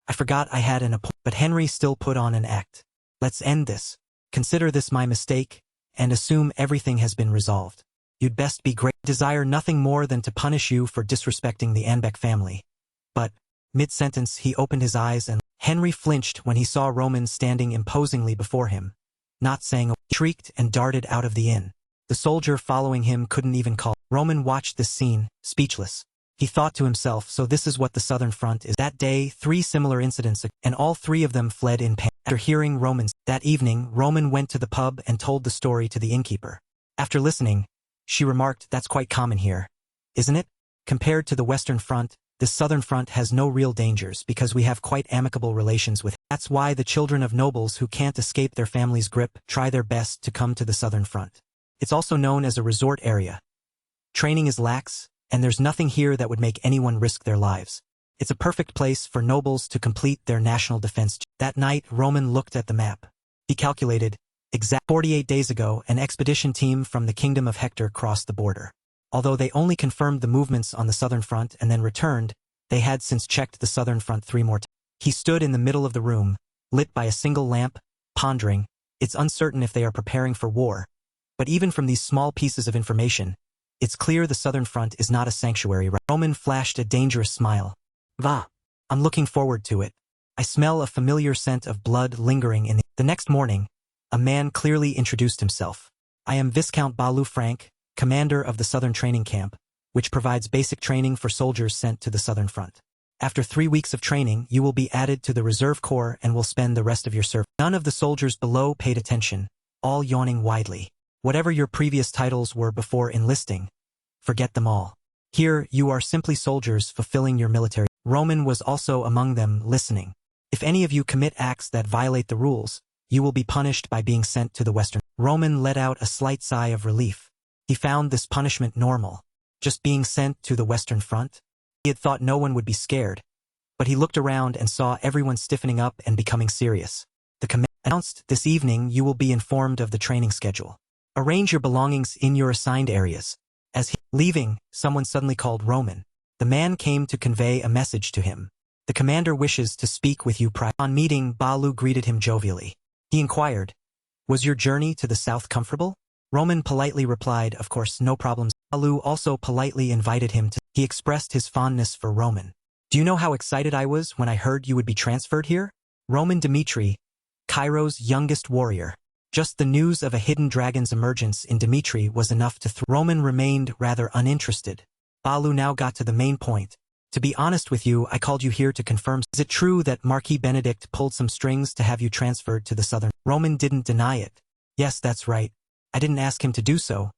I forgot I had an appointment. But Henry still put on an act. Let's end this. Consider this my mistake, and assume everything has been resolved. You'd best be great. Desire nothing more than to punish you for disrespecting the Anbeck family. But, mid-sentence, he opened his eyes and Henry flinched when he saw Roman standing imposingly before him. Not saying a word, shrieked and darted out of the inn. The soldier following him couldn't even call. Roman watched this scene, speechless. He thought to himself, so this is what the Southern Front is. That day, 3 similar incidents occurred, and all 3 of them fled in panic. After hearing Roman's, that evening, Roman went to the pub and told the story to the innkeeper. After listening, she remarked, that's quite common here, isn't it? Compared to the Western Front, this Southern Front has no real dangers because we have quite amicable relations with. That's why the children of nobles who can't escape their family's grip try their best to come to the Southern Front. It's also known as a resort area. Training is lax, and there's nothing here that would make anyone risk their lives. It's a perfect place for nobles to complete their national defense. That night, Roman looked at the map. He calculated, 48 days ago, an expedition team from the Kingdom of Hector crossed the border. Although they only confirmed the movements on the Southern Front and then returned, they had since checked the Southern Front 3 more times. He stood in the middle of the room, lit by a single lamp, pondering. It's uncertain if they are preparing for war. But even from these small pieces of information, it's clear the Southern Front is not a sanctuary. Roman flashed a dangerous smile. Va. I'm looking forward to it. I smell a familiar scent of blood lingering in the next morning, a man clearly introduced himself. I am Viscount Balu Frank, commander of the Southern Training Camp, which provides basic training for soldiers sent to the Southern Front. After 3 weeks of training, you will be added to the Reserve Corps and will spend the rest of your service. None of the soldiers below paid attention, all yawning widely. Whatever your previous titles were before enlisting, forget them all. Here, you are simply soldiers fulfilling your military. Roman was also among them, listening. If any of you commit acts that violate the rules, you will be punished by being sent to the Western. Roman let out a slight sigh of relief. He found this punishment normal. Just being sent to the Western Front? He had thought no one would be scared, but he looked around and saw everyone stiffening up and becoming serious. The command announced, this evening you will be informed of the training schedule. Arrange your belongings in your assigned areas. As he leaving, someone suddenly called Roman. The man came to convey a message to him. The commander wishes to speak with you privately. On meeting, Balu greeted him jovially. He inquired, was your journey to the south comfortable? Roman politely replied, of course, no problems. Balu also politely invited him to. He expressed his fondness for Roman. Do you know how excited I was when I heard you would be transferred here? Roman Dmitri, Cairo's youngest warrior. Just the news of a hidden dragon's emergence in Dmitri was enough to Roman remained rather uninterested. Balu now got to the main point. To be honest with you, I called you here to confirm. Is it true that Marquis Benedict pulled some strings to have you transferred to the Southern? Roman didn't deny it. Yes, that's right. I didn't ask him to do so,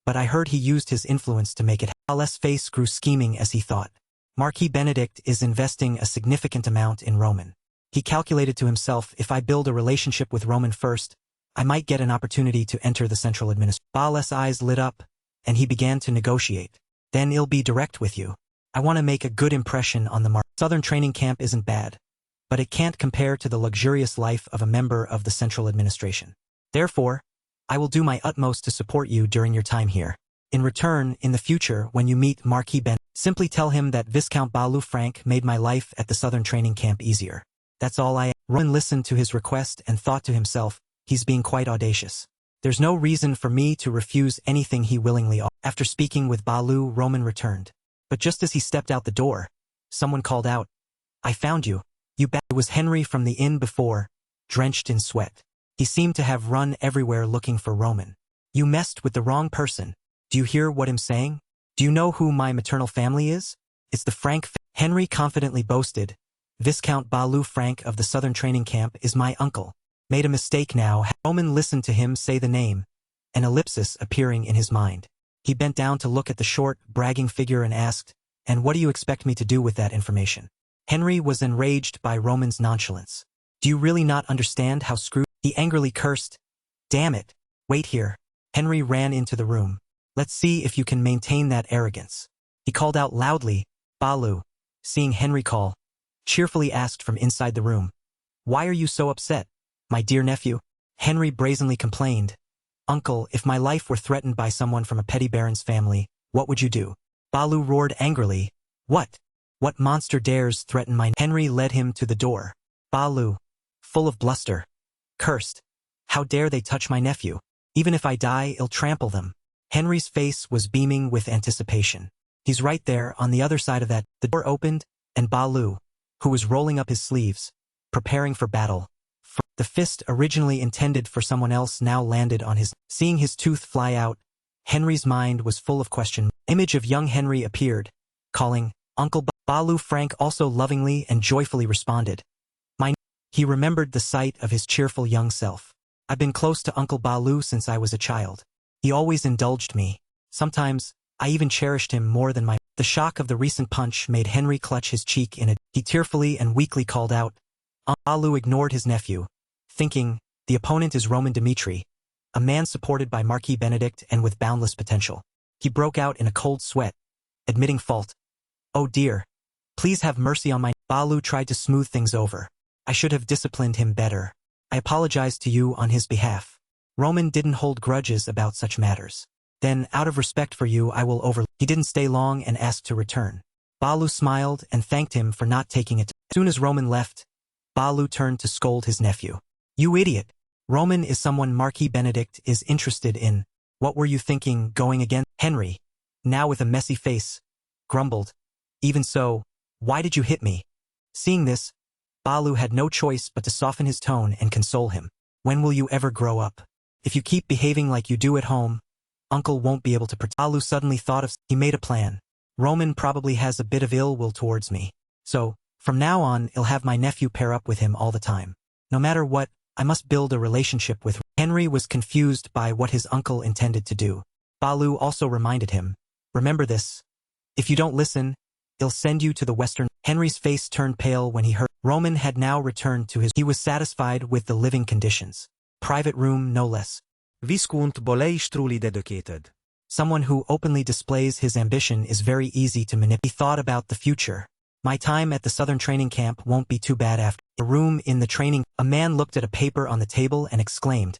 but I heard he used his influence to make it. Bal's face grew scheming as he thought. Marquis Benedict is investing a significant amount in Roman. He calculated to himself, if I build a relationship with Roman first, I might get an opportunity to enter the central administration. Bal's eyes lit up, and he began to negotiate. Then I'll be direct with you. I want to make a good impression on the Southern Training Camp isn't bad, but it can't compare to the luxurious life of a member of the central administration. Therefore, I will do my utmost to support you during your time here. In return, in the future, when you meet Marquis Ben, simply tell him that Viscount Balu Frank made my life at the Southern Training Camp easier. That's all I. Roman listened to his request and thought to himself, he's being quite audacious. There's no reason for me to refuse anything he willingly offers. After speaking with Balu, Roman returned. But just as he stepped out the door, someone called out, I found you. You bet. It was Henry from the inn before, drenched in sweat. He seemed to have run everywhere looking for Roman. You messed with the wrong person. Do you hear what I'm saying? Do you know who my maternal family is? It's the Frank Henry confidently boasted. Viscount Balu Frank of the Southern Training Camp is my uncle. Made a mistake now. Roman listened to him say the name, an ellipsis appearing in his mind. He bent down to look at the short, bragging figure and asked, and what do you expect me to do with that information? Henry was enraged by Roman's nonchalance. Do you really not understand how screwed? He angrily cursed. Damn it. Wait here. Henry ran into the room. Let's see if you can maintain that arrogance. He called out loudly. Balu, seeing Henry call, cheerfully asked from inside the room. Why are you so upset, my dear nephew? Henry brazenly complained. Uncle, if my life were threatened by someone from a petty baron's family, what would you do? Balu roared angrily. What? What monster dares threaten my... Henry led him to the door. Balu, full of bluster, cursed. How dare they touch my nephew? Even if I die, I'll trample them. Henry's face was beaming with anticipation. He's right there, on the other side of that. The door opened, and Balu, who was rolling up his sleeves, preparing for battle. The fist originally intended for someone else now landed on his... Seeing his tooth fly out, Henry's mind was full of question. Image of young Henry appeared, calling, Uncle Balu. Frank also lovingly and joyfully responded. He remembered the sight of his cheerful young self. I've been close to Uncle Balu since I was a child. He always indulged me. Sometimes, I even cherished him more than my... The shock of the recent punch made Henry clutch his cheek in a... He tearfully and weakly called out. Balu ignored his nephew, thinking, the opponent is Roman Dmitri, a man supported by Marquis Benedict and with boundless potential. He broke out in a cold sweat, admitting fault. Oh dear. Please have mercy on my... Balu tried to smooth things over. I should have disciplined him better. I apologize to you on his behalf. Roman didn't hold grudges about such matters. Then, out of respect for you, I will over... He didn't stay long and asked to return. Balu smiled and thanked him for not taking it. As soon as Roman left, Balu turned to scold his nephew. You idiot! Roman is someone Marquis Benedict is interested in. What were you thinking going against? Henry, now with a messy face, grumbled. Even so, why did you hit me? Seeing this, Balu had no choice but to soften his tone and console him. When will you ever grow up? If you keep behaving like you do at home, Uncle won't be able to protect. Balu suddenly thought of... He made a plan. Roman probably has a bit of ill will towards me. So, from now on, I'll have my nephew pair up with him all the time. No matter what, I must build a relationship with... Henry was confused by what his uncle intended to do. Balu also reminded him, remember this. If you don't listen, I'll send you to the western... Henry's face turned pale when he heard... Roman had now returned to his... He was satisfied with the living conditions. Private room no less. Viskunt boleis truly dedicated. Someone who openly displays his ambition is very easy to manipulate. He thought about the future. My time at the Southern training camp won't be too bad after. The room in the training... A man looked at a paper on the table and exclaimed,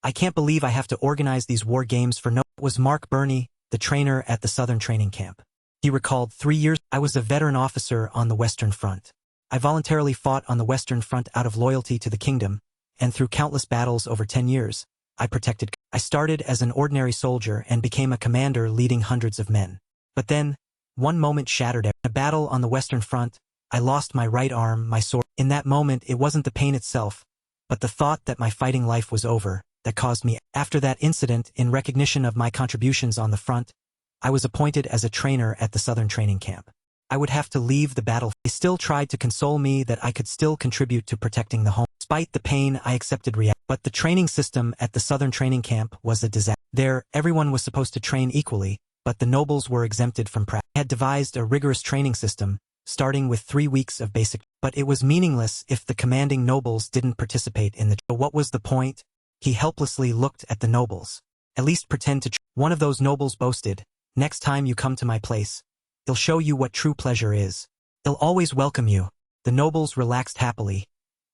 I can't believe I have to organize these war games for no... It was Mark Burney, the trainer at the Southern training camp. He recalled 3 years... I was a veteran officer on the Western Front. I voluntarily fought on the Western Front out of loyalty to the kingdom, and through countless battles over 10 years, I protected... I started as an ordinary soldier and became a commander leading hundreds of men. But then, one moment shattered everything. In a battle on the Western Front, I lost my right arm, my sword. In that moment it wasn't the pain itself, but the thought that my fighting life was over, that caused me... After that incident, in recognition of my contributions on the front, I was appointed as a trainer at the Southern training camp. I would have to leave the battle. They still tried to console me that I could still contribute to protecting the home. Despite the pain, I accepted reality. But the training system at the Southern training camp was a disaster. There, everyone was supposed to train equally, but the nobles were exempted from practice. I had devised a rigorous training system, starting with 3 weeks of basic... But it was meaningless if the commanding nobles didn't participate in the... So what was the point? He helplessly looked at the nobles. At least pretend to... One of those nobles boasted, next time you come to my place, I'll show you what true pleasure is. I'll always welcome you. The nobles relaxed happily,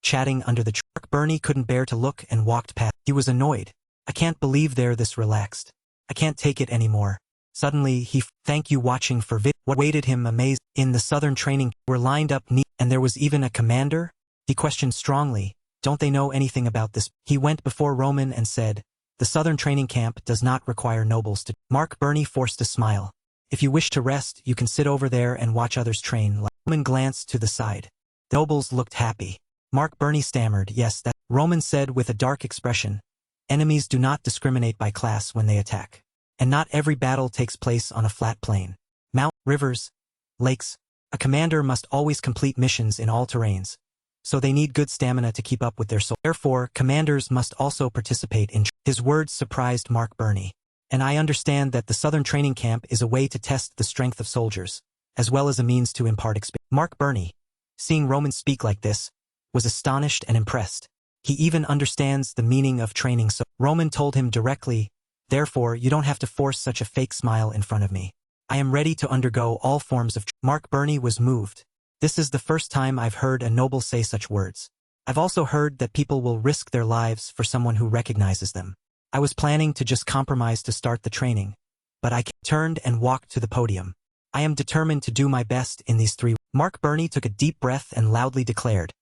chatting under the tree. Mark Burney couldn't bear to look and walked past. He was annoyed. I can't believe they're this relaxed. I can't take it anymore. Suddenly he... Thank you watching for vid... What waited him amazed. In the Southern training, were lined up neat, and there was even a commander? He questioned strongly, don't they know anything about this? He went before Roman and said, the Southern training camp does not require nobles to... Mark Burney forced a smile. If you wish to rest, you can sit over there and watch others train. Roman glanced to the side. The nobles looked happy. Mark Burney stammered, yes, that... Roman said with a dark expression, enemies do not discriminate by class when they attack. And not every battle takes place on a flat plain. Mountains, rivers, lakes. A commander must always complete missions in all terrains, so they need good stamina to keep up with their soldiers. Therefore, commanders must also participate in... His words surprised Mark Burney. And I understand that the Southern training camp is a way to test the strength of soldiers, as well as a means to impart experience. Mark Burney, seeing Roman speak like this, was astonished and impressed. He even understands the meaning of training, so Roman told him directly, therefore you don't have to force such a fake smile in front of me. I am ready to undergo all forms of... Mark Burney was moved. This is the first time I've heard a noble say such words. I've also heard that people will risk their lives for someone who recognizes them. I was planning to just compromise to start the training, but I turned and walked to the podium. I am determined to do my best in these 3 weeks. Mark Burney took a deep breath and loudly declared,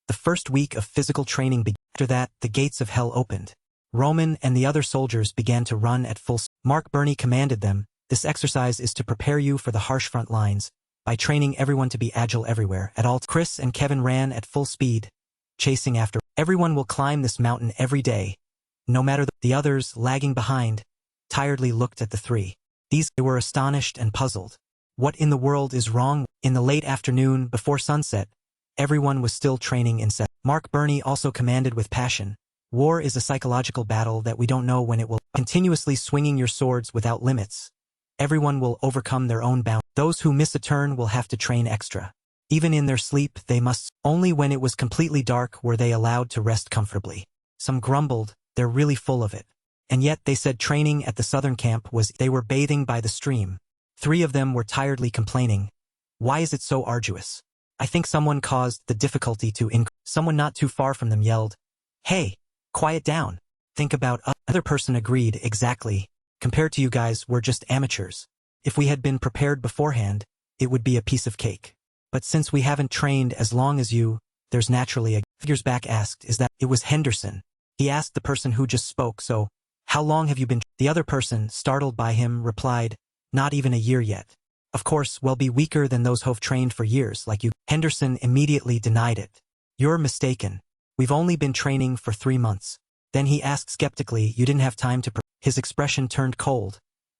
the first week of physical training began. After that, the gates of hell opened. Roman and the other soldiers began to run at full speed. Mark Burney commanded them, this exercise is to prepare you for the harsh front lines, by training everyone to be agile everywhere at all times. Chris and Kevin ran at full speed, chasing after. Everyone will climb this mountain every day, no matter the others, lagging behind, tiredly looked at the 3. They were astonished and puzzled. What in the world is wrong? In the late afternoon, before sunset, everyone was still training in set. Mark Burney also commanded with passion, war is a psychological battle that we don't know when it will. Continuously swinging your swords without limits. Everyone will overcome their own bounds. Those who miss a turn will have to train extra. Even in their sleep, they must. Only when it was completely dark were they allowed to rest comfortably. Some grumbled, they're really full of it. And yet they said training at the southern camp was. They were bathing by the stream. 3 of them were tiredly complaining. Why is it so arduous? I think someone caused the difficulty to increase. Someone not too far from them yelled, hey, quiet down. Think about us. Another person agreed, exactly. Compared to you guys, we're just amateurs. If we had been prepared beforehand, it would be a piece of cake. But since we haven't trained as long as you, there's naturally a. Figures back asked, is that. It was Henderson. He asked the person who just spoke, so, how long have you been. The other person, startled by him, replied, not even a year yet. Of course, we'll be weaker than those who've trained for years like you. Henderson immediately denied it. You're mistaken. We've only been training for 3 months. Then he asked skeptically, you didn't have time to. His expression turned cold,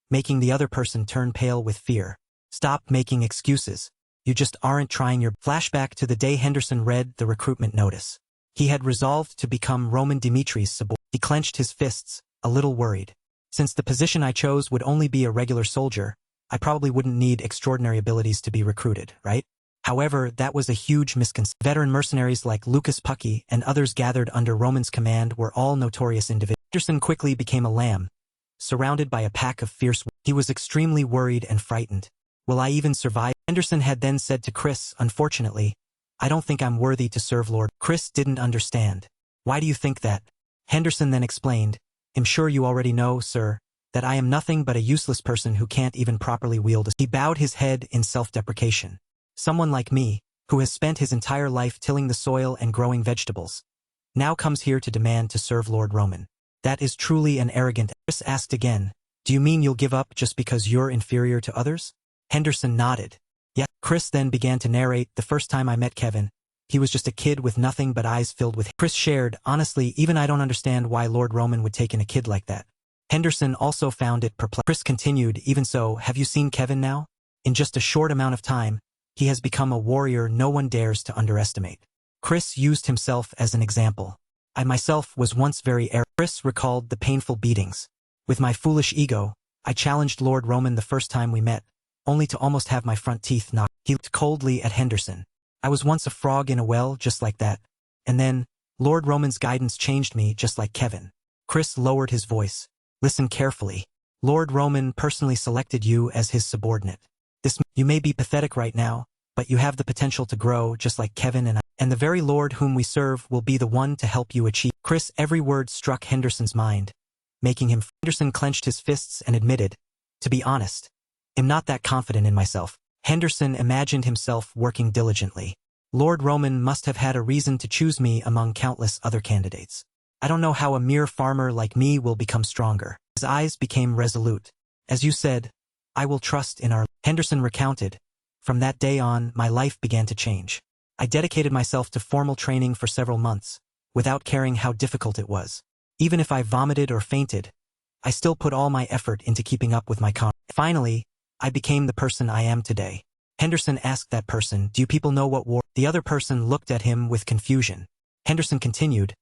making the other person turn pale with fear. Stop making excuses. You just aren't trying your. Flashback to the day Henderson read the recruitment notice. He had resolved to become Roman Dimitri's subordinate. He clenched his fists, a little worried. Since the position I chose would only be a regular soldier, I probably wouldn't need extraordinary abilities to be recruited, right? However, that was a huge misconception. Veteran mercenaries like Lucas Pucky and others gathered under Roman's command were all notorious individuals. Henderson quickly became a lamb, surrounded by a pack of fierce. He was extremely worried and frightened. Will I even survive? Henderson had then said to Chris, unfortunately, I don't think I'm worthy to serve Lord. Chris didn't understand. Why do you think that? Henderson then explained, I'm sure you already know, sir, that I am nothing but a useless person who can't even properly wield a. He bowed his head in self-deprecation. Someone like me, who has spent his entire life tilling the soil and growing vegetables, now comes here to demand to serve Lord Roman. That is truly an arrogant. Chris asked again, do you mean you'll give up just because you're inferior to others? Henderson nodded. Yes. Chris then began to narrate, the first time I met Kevin, he was just a kid with nothing but eyes filled with. Chris shared, honestly, even I don't understand why Lord Roman would take in a kid like that. Henderson also found it perplexing. Chris continued, even so, have you seen Kevin now? In just a short amount of time, he has become a warrior no one dares to underestimate. Chris used himself as an example. I myself was once very arrogant. Chris recalled the painful beatings. With my foolish ego, I challenged Lord Roman the first time we met, only to almost have my front teeth knocked. He looked coldly at Henderson. I was once a frog in a well just like that. And then, Lord Roman's guidance changed me just like Kevin. Chris lowered his voice. Listen carefully. Lord Roman personally selected you as his subordinate. You may be pathetic right now, but you have the potential to grow just like Kevin and I. And the very Lord whom we serve will be the one to help you achieve. Chris, every word struck Henderson's mind, making him. Henderson clenched his fists and admitted, to be honest, I'm not that confident in myself. Henderson imagined himself working diligently. Lord Roman must have had a reason to choose me among countless other candidates. I don't know how a mere farmer like me will become stronger. His eyes became resolute. As you said, I will trust in our. Henderson recounted. From that day on, my life began to change. I dedicated myself to formal training for several months, without caring how difficult it was. Even if I vomited or fainted, I still put all my effort into keeping up with my Finally, I became the person I am today. Henderson asked that person, do you people know what war? The other person looked at him with confusion. Henderson continued,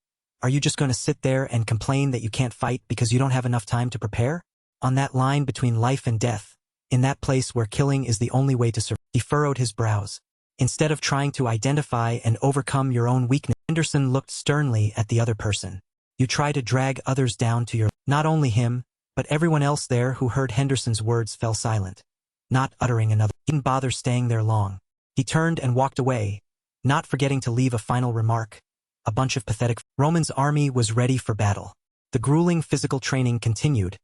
are you just going to sit there and complain that you can't fight because you don't have enough time to prepare? On that line between life and death, in that place where killing is the only way to survive. He furrowed his brows. Instead of trying to identify and overcome your own weakness, Henderson looked sternly at the other person. You try to drag others down to your. Not only him, but everyone else there who heard Henderson's words fell silent, not uttering another. He didn't bother staying there long. He turned and walked away, not forgetting to leave a final remark. A bunch of pathetic. Roman's army was ready for battle. The grueling physical training continued.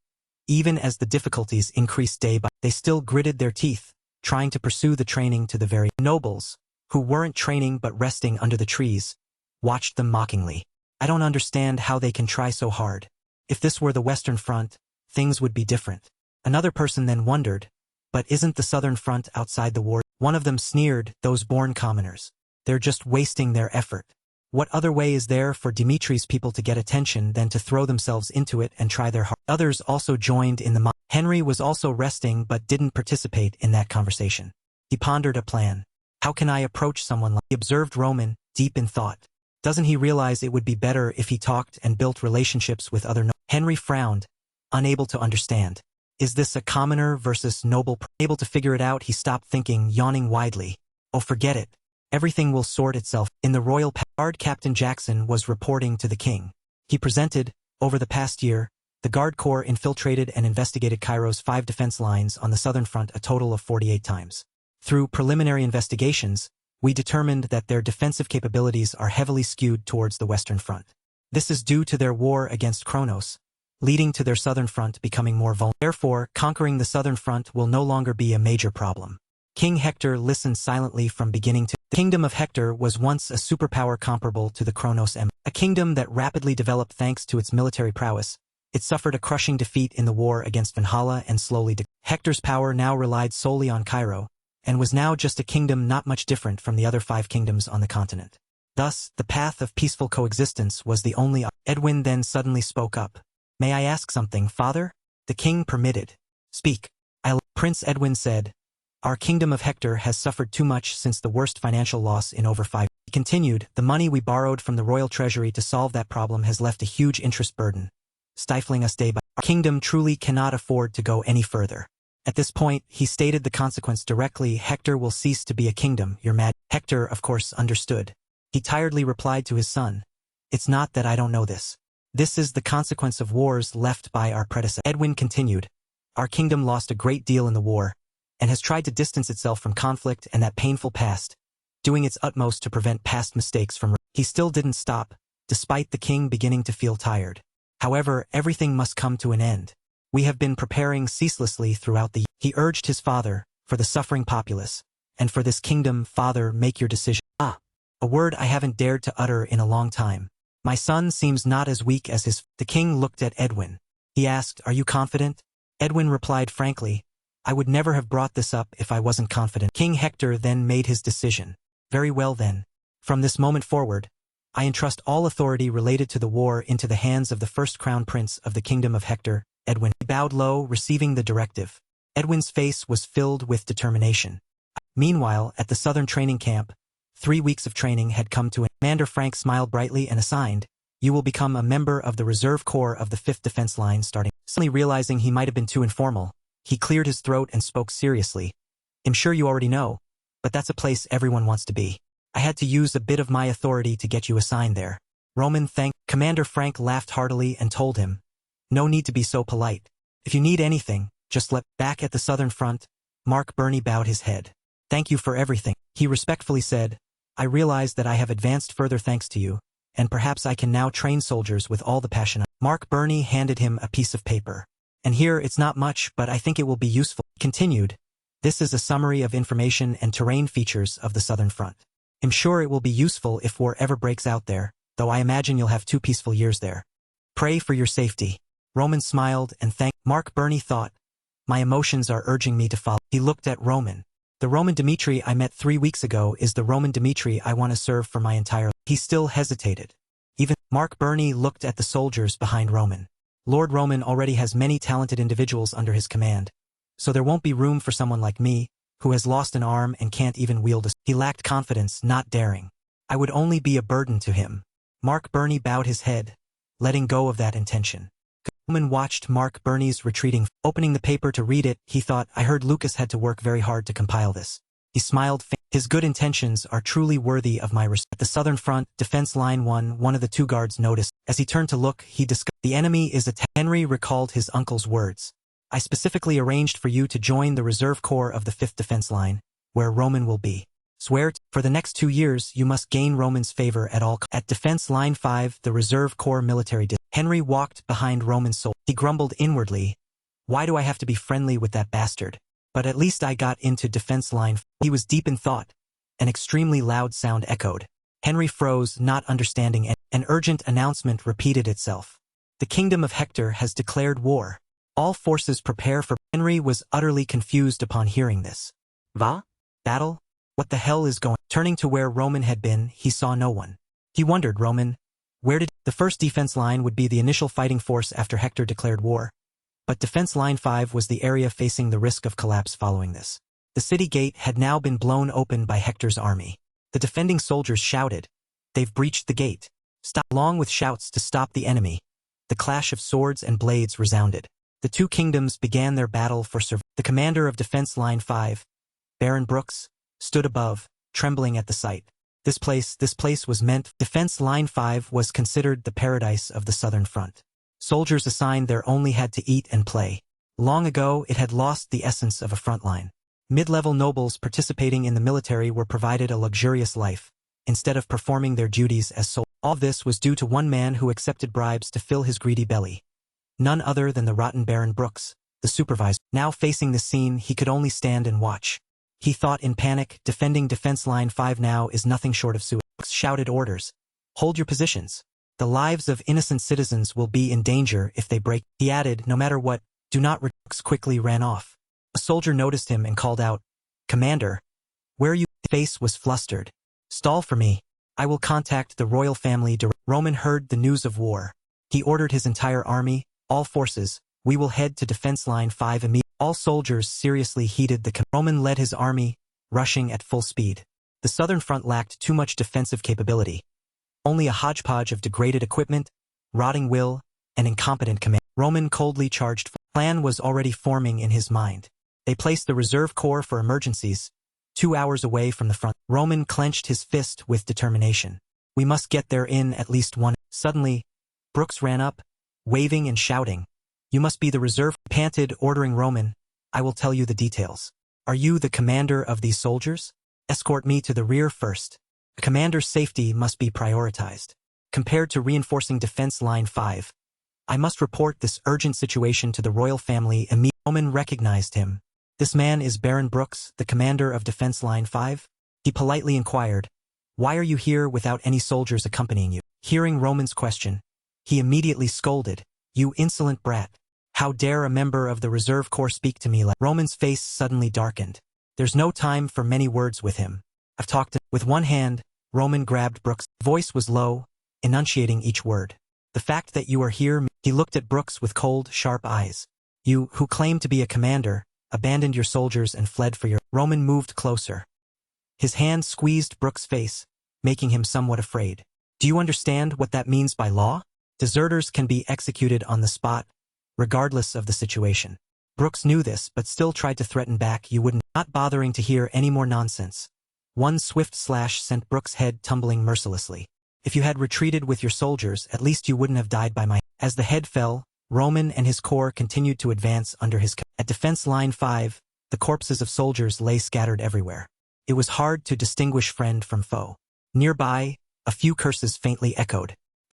Even as the difficulties increased day by day, they still gritted their teeth, trying to pursue the training to the very nobles, who weren't training but resting under the trees, watched them mockingly. I don't understand how they can try so hard. If this were the Western Front, things would be different. Another person then wondered, but isn't the Southern Front outside the war? One of them sneered, those born commoners. They're just wasting their effort. What other way is there for Dimitri's people to get attention than to throw themselves into it and try their hard? Others also joined in the Henry was also resting but didn't participate in that conversation. He pondered a plan. How can I approach someone like? He observed Roman, deep in thought. Doesn't he realize it would be better if he talked and built relationships with other Henry frowned, unable to understand. Is this a commoner versus noble? Able to figure it out, he stopped thinking, yawning widely. Oh, forget it. Everything will sort itself. In the royal guard, Captain Jackson was reporting to the king. He presented, over the past year, the Guard Corps infiltrated and investigated Cairo's 5 defense lines on the southern front a total of 48 times. Through preliminary investigations, we determined that their defensive capabilities are heavily skewed towards the western front. This is due to their war against Kronos, leading to their southern front becoming more vulnerable. Therefore, conquering the southern front will no longer be a major problem. King Hector listened silently from beginning to. The kingdom of Hector was once a superpower comparable to the Kronos Empire, a kingdom that rapidly developed thanks to its military prowess. It suffered a crushing defeat in the war against Valhalla and slowly declined. Hector's power now relied solely on Cairo, and was now just a kingdom not much different from the other 5 kingdoms on the continent. Thus, the path of peaceful coexistence was the only option. Edwin then suddenly spoke up. May I ask something, father? The king permitted. Speak. Prince Edwin said, our kingdom of Hector has suffered too much since the worst financial loss in over 5 years. He continued, the money we borrowed from the royal treasury to solve that problem has left a huge interest burden, stifling us day by day. Our kingdom truly cannot afford to go any further. At this point, he stated the consequence directly. Hector will cease to be a kingdom, your majesty. Hector, of course, understood. He tiredly replied to his son, it's not that I don't know this. This is the consequence of wars left by our predecessors. Edwin continued, our kingdom lost a great deal in the war, and has tried to distance itself from conflict and that painful past, doing its utmost to prevent past mistakes from. He still didn't stop, despite the king beginning to feel tired. However, everything must come to an end. We have been preparing ceaselessly throughout the year. He urged his father, for the suffering populace, and for this kingdom, father, make your decision. A word I haven't dared to utter in a long time. My son seems not as weak as his. The king looked at Edwin. He asked, are you confident? Edwin replied frankly, I would never have brought this up if I wasn't confident. King Hector then made his decision. Very well then. From this moment forward, I entrust all authority related to the war into the hands of the first crown prince of the kingdom of Hector, Edwin. He bowed low, receiving the directive. Edwin's face was filled with determination. Meanwhile, at the southern training camp, 3 weeks of training had come to an end. Commander Frank smiled brightly and assigned, you will become a member of the reserve corps of the 5th defense line starting. Suddenly realizing he might have been too informal, he cleared his throat and spoke seriously. I'm sure you already know, but that's a place everyone wants to be. I had to use a bit of my authority to get you assigned there. Roman thanked. Commander Frank laughed heartily and told him, no need to be so polite. If you need anything, just let. Back at the southern front, Mark Burney bowed his head. Thank you for everything. He respectfully said, I realize that I have advanced further thanks to you, and perhaps I can now train soldiers with all the passion. Mark Burney handed him a piece of paper. And here it's not much, but I think it will be useful. He continued, this is a summary of information and terrain features of the southern front. I'm sure it will be useful if war ever breaks out there, though I imagine you'll have 2 peaceful years there. Pray for your safety. Roman smiled and thanked. Mark Burney thought, my emotions are urging me to follow. He looked at Roman. The Roman Dimitri I met 3 weeks ago is the Roman Dimitri I want to serve for my entire life. He still hesitated. Even Mark Burney looked at the soldiers behind Roman. Lord Roman already has many talented individuals under his command, so there won't be room for someone like me, who has lost an arm and can't even wield a. He lacked confidence, not daring. I would only be a burden to him. Mark Burney bowed his head, letting go of that intention. Roman watched Mark Burney's retreating. Opening the paper to read it, he thought, I heard Lucas had to work very hard to compile this. He smiled. His good intentions are truly worthy of my respect. At the southern front, defense line 1, one of the 2 guards noticed. As he turned to look, he discovered the enemy is attacked. Henry recalled his uncle's words. I specifically arranged for you to join the reserve corps of the 5th defense line, where Roman will be. Swear, for the next 2 years you must gain Roman's favor at all. At defense line 5, the reserve corps military Henry walked behind Roman's soul. He grumbled inwardly, why do I have to be friendly with that bastard? But at least I got into defense line. He was deep in thought. An extremely loud sound echoed. Henry froze, not understanding, and an urgent announcement repeated itself. The kingdom of Hector has declared war. All forces prepare for. Henry was utterly confused upon hearing this. Va? Battle? What the hell is going? Turning to where Roman had been, he saw no one. He wondered, Roman, where did the first defense line would be the initial fighting force after Hector declared war? But defense line 5 was the area facing the risk of collapse following this. The city gate had now been blown open by Hector's army. The defending soldiers shouted, they've breached the gate. Stop! Along with shouts to stop the enemy, the clash of swords and blades resounded. The two kingdoms began their battle for survival. The commander of defense line 5, Baron Brooks, stood above, trembling at the sight. This place was meant. Defense line 5 was considered the paradise of the southern front. Soldiers assigned there only had to eat and play. Long ago it had lost the essence of a front line. Mid-level nobles participating in the military were provided a luxurious life, instead of performing their duties as soldiers. All this was due to one man who accepted bribes to fill his greedy belly. None other than the rotten Baron Brooks, the supervisor. Now facing the scene, he could only stand and watch. He thought in panic, defending defense line 5 now is nothing short of suicide. Brooks shouted orders. Hold your positions. The lives of innocent citizens will be in danger if they break. He added, no matter what, do not. Brooks quickly ran off. A soldier noticed him and called out, Commander, where are you? His face was flustered. Stall for me. I will contact the royal family. Roman heard the news of war. He ordered his entire army, all forces, we will head to defense line 5 immediately. All soldiers seriously heeded the command. Roman led his army, rushing at full speed. The southern front lacked too much defensive capability. Only a hodgepodge of degraded equipment, rotting will, and incompetent command. Roman coldly charged. Plan was already forming in his mind. They placed the reserve corps for emergencies, 2 hours away from the front. Roman clenched his fist with determination. We must get there in at least one. Suddenly, Brooks ran up, waving and shouting. You must be the reserve. Panted, ordering Roman, I will tell you the details. Are you the commander of these soldiers? Escort me to the rear first. The commander's safety must be prioritized. Compared to reinforcing defense line 5, I must report this urgent situation to the royal family immediately. Roman recognized him. This man is Baron Brooks, the commander of defense line 5? He politely inquired, why are you here without any soldiers accompanying you? Hearing Roman's question, he immediately scolded, you insolent brat. How dare a member of the reserve corps speak to me like. Roman's face suddenly darkened. There's no time for many words with him. I've talked to. With one hand, Roman grabbed Brooks' voice was low, enunciating each word. The fact that you are here. He looked at Brooks with cold, sharp eyes. You, who claim to be a commander, abandoned your soldiers and fled for your. Roman moved closer. His hand squeezed Brooks' face, making him somewhat afraid. Do you understand what that means by law? Deserters can be executed on the spot, regardless of the situation. Brooks knew this but still tried to threaten back. You wouldn't. Not bothering to hear any more nonsense. One swift slash sent Brooks' head tumbling mercilessly. If you had retreated with your soldiers, at least you wouldn't have died by my. As the head fell, Roman and his corps continued to advance under his. At defense line 5, the corpses of soldiers lay scattered everywhere. It was hard to distinguish friend from foe. Nearby, a few curses faintly echoed.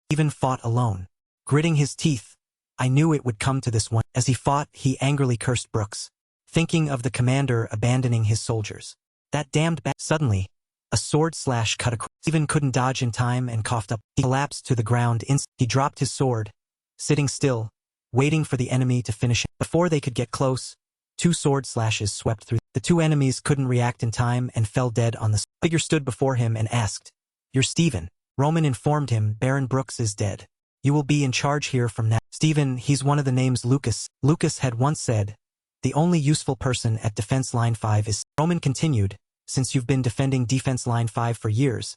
Even fought alone. Gritting his teeth, I knew it would come to this one. As he fought, he angrily cursed Brooks, thinking of the commander abandoning his soldiers. That damned Suddenly, a sword slash cut across. Stephen couldn't dodge in time and coughed up. He collapsed to the ground. He dropped his sword, sitting still, waiting for the enemy to finish him. Before they could get close, 2 sword slashes swept through. The 2 enemies couldn't react in time and fell dead on the figure stood before him and asked, You're Stephen. Roman informed him Baron Brooks is dead. You will be in charge here from now. Stephen, he's one of the names Lucas. Lucas had once said, the only useful person at defense line 5 is. Roman continued, since you've been defending defense line 5 for years,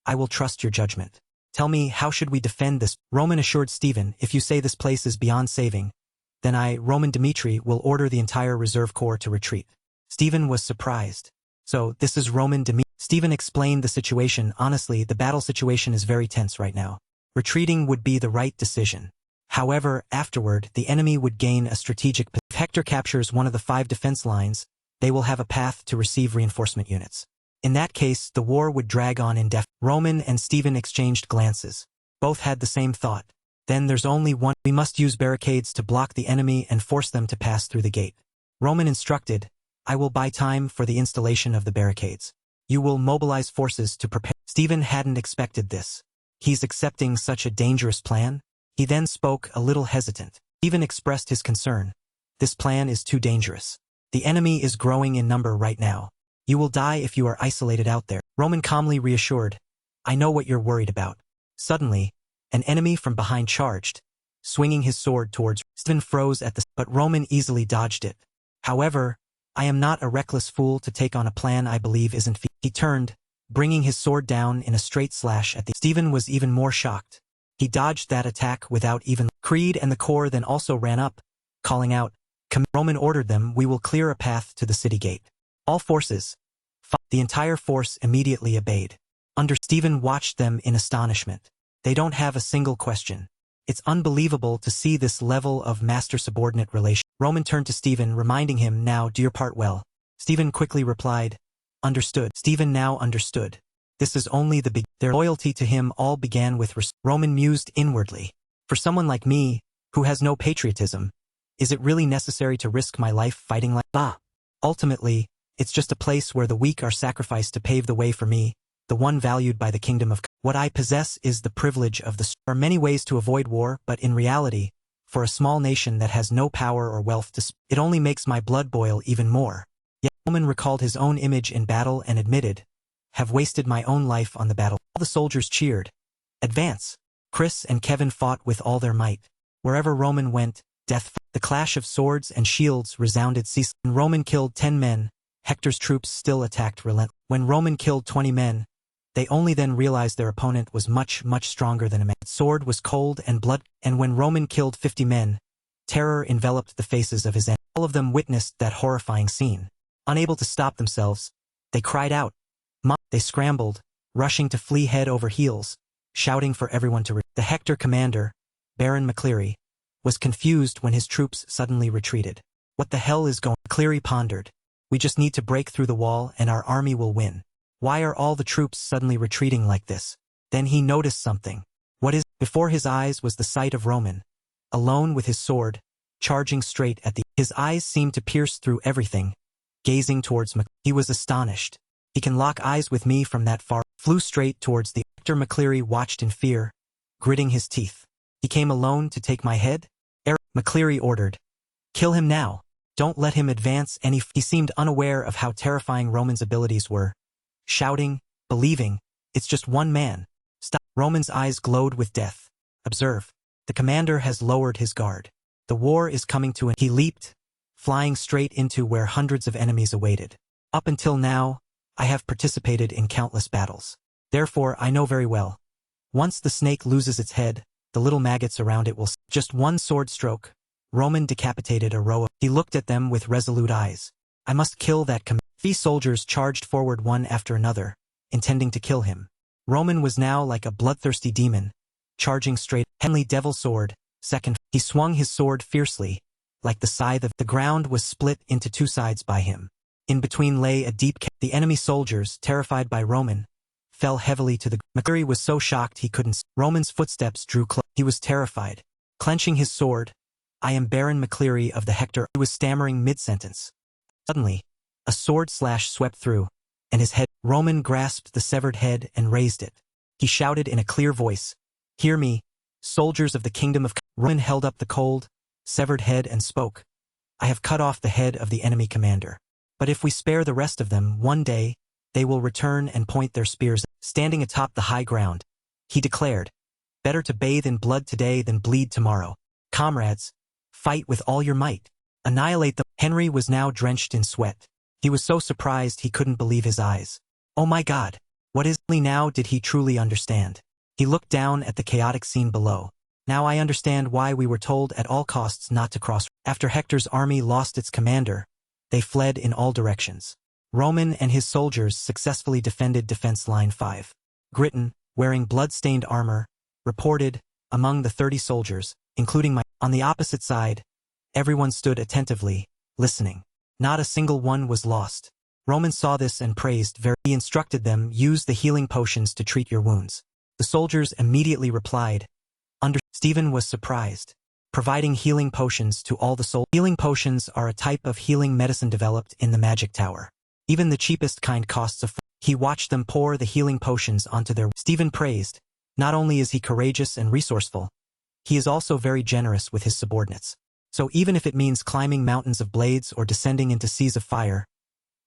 I will trust your judgment. Tell me, how should we defend this? Roman assured Stephen, if you say this place is beyond saving, then I, Roman Dmitri, will order the entire reserve corps to retreat. Stephen was surprised. So, this is Roman Dmitri. Stephen explained the situation. Honestly, the battle situation is very tense right now. Retreating would be the right decision. However, afterward, the enemy would gain a strategic. If Hector captures one of the 5 defense lines, they will have a path to receive reinforcement units. In that case, the war would drag on indefinitely. Roman and Stephen exchanged glances. Both had the same thought. Then there's only one. We must use barricades to block the enemy and force them to pass through the gate. Roman instructed, I will buy time for the installation of the barricades. You will mobilize forces to prepare. Stephen hadn't expected this. He's accepting such a dangerous plan? He then spoke a little hesitant. Stephen expressed his concern. This plan is too dangerous. The enemy is growing in number right now. You will die if you are isolated out there. Roman calmly reassured, I know what you're worried about. Suddenly, an enemy from behind charged, swinging his sword towards. Stephen froze at the but Roman easily dodged it. However, I am not a reckless fool to take on a plan I believe isn't feasible. He turned, bringing his sword down in a straight slash at the. Stephen was even more shocked. He dodged that attack without even. Creed and the Corps then also ran up, calling out, Roman ordered them, we will clear a path to the city gate. All forces. The entire force immediately obeyed. Stephen watched them in astonishment. They don't have a single question. It's unbelievable to see this level of master-subordinate relation. Roman turned to Stephen, reminding him, now do your part well. Stephen quickly replied, understood. Stephen now understood. This is only the beginning. Their loyalty to him all began with Roman mused inwardly. For someone like me, who has no patriotism, is it really necessary to risk my life fighting like that? Ultimately, it's just a place where the weak are sacrificed to pave the way for me, the one valued by the kingdom of. What I possess is the privilege of the. There are many ways to avoid war, but in reality, for a small nation that has no power or wealth to it only makes my blood boil even more. Yet Roman recalled his own image in battle and admitted, have wasted my own life on the battle. All the soldiers cheered. Advance! Chris and Kevin fought with all their might. Wherever Roman went, death. The clash of swords and shields resounded ceaselessly. When Roman killed 10 men, Hector's troops still attacked relentlessly. When Roman killed 20 men, they only then realized their opponent was much, much stronger than a man. The sword was cold and blood, and when Roman killed 50 men, terror enveloped the faces of his enemies. All of them witnessed that horrifying scene. Unable to stop themselves, they cried out. They scrambled, rushing to flee head over heels, shouting for everyone to The Hector commander, Baron McCleary, was confused when his troops suddenly retreated. What the hell is going on? McCleary pondered. We just need to break through the wall and our army will win. Why are all the troops suddenly retreating like this? Then he noticed something. What is? Before his eyes was the sight of Roman, alone with his sword, charging straight at the. His eyes seemed to pierce through everything, gazing towards He was astonished. He can lock eyes with me from that far. Flew straight towards the. Hector McCleary watched in fear, gritting his teeth. He came alone to take my head? McCleary ordered. Kill him now. Don't let him advance any. He seemed unaware of how terrifying Roman's abilities were. Shouting, believing, it's just one man. Stop. Roman's eyes glowed with death. Observe. The commander has lowered his guard. The war is coming to an. He leaped, flying straight into where hundreds of enemies awaited. Up until now, I have participated in countless battles. Therefore, I know very well. Once the snake loses its head, the little maggots around it will. Just one sword stroke. Roman decapitated a row of. He looked at them with resolute eyes. I must kill that commander. 3 soldiers charged forward one after another, intending to kill him. Roman was now like a bloodthirsty demon, charging straight. Henley devil sword, second. He swung his sword fiercely, like the scythe of. The ground was split into 2 sides by him. In between lay a deep cave. The enemy soldiers, terrified by Roman, fell heavily to the. McCleary was so shocked he couldn't. Roman's footsteps drew close. He was terrified. Clenching his sword, I am Baron McCleary of the Hector. He was stammering mid-sentence. Suddenly, a sword slash swept through, and his head. Roman grasped the severed head and raised it. He shouted in a clear voice, hear me, soldiers of the kingdom of. Roman held up the cold, severed head and spoke. I have cut off the head of the enemy commander. But if we spare the rest of them, one day, they will return and point their spears. Standing atop the high ground, he declared, better to bathe in blood today than bleed tomorrow. Comrades, fight with all your might. Annihilate them. Henry was now drenched in sweat. He was so surprised he couldn't believe his eyes. Oh my God, what is. Only now did he truly understand. He looked down at the chaotic scene below. Now I understand why we were told at all costs not to cross. After Hector's army lost its commander, they fled in all directions. Roman and his soldiers successfully defended Defense Line 5. Gritton, wearing blood-stained armor, reported, among the 30 soldiers, including my. On the opposite side, everyone stood attentively, listening. Not a single one was lost. Roman saw this and praised He instructed them, use the healing potions to treat your wounds. The soldiers immediately replied. Stephen was surprised. Providing healing potions to all the soldiers. Healing potions are a type of healing medicine developed in the magic tower. Even the cheapest kind costs a He watched them pour the healing potions onto their Stephen praised. Not only is he courageous and resourceful, he is also very generous with his subordinates. So even if it means climbing mountains of blades or descending into seas of fire,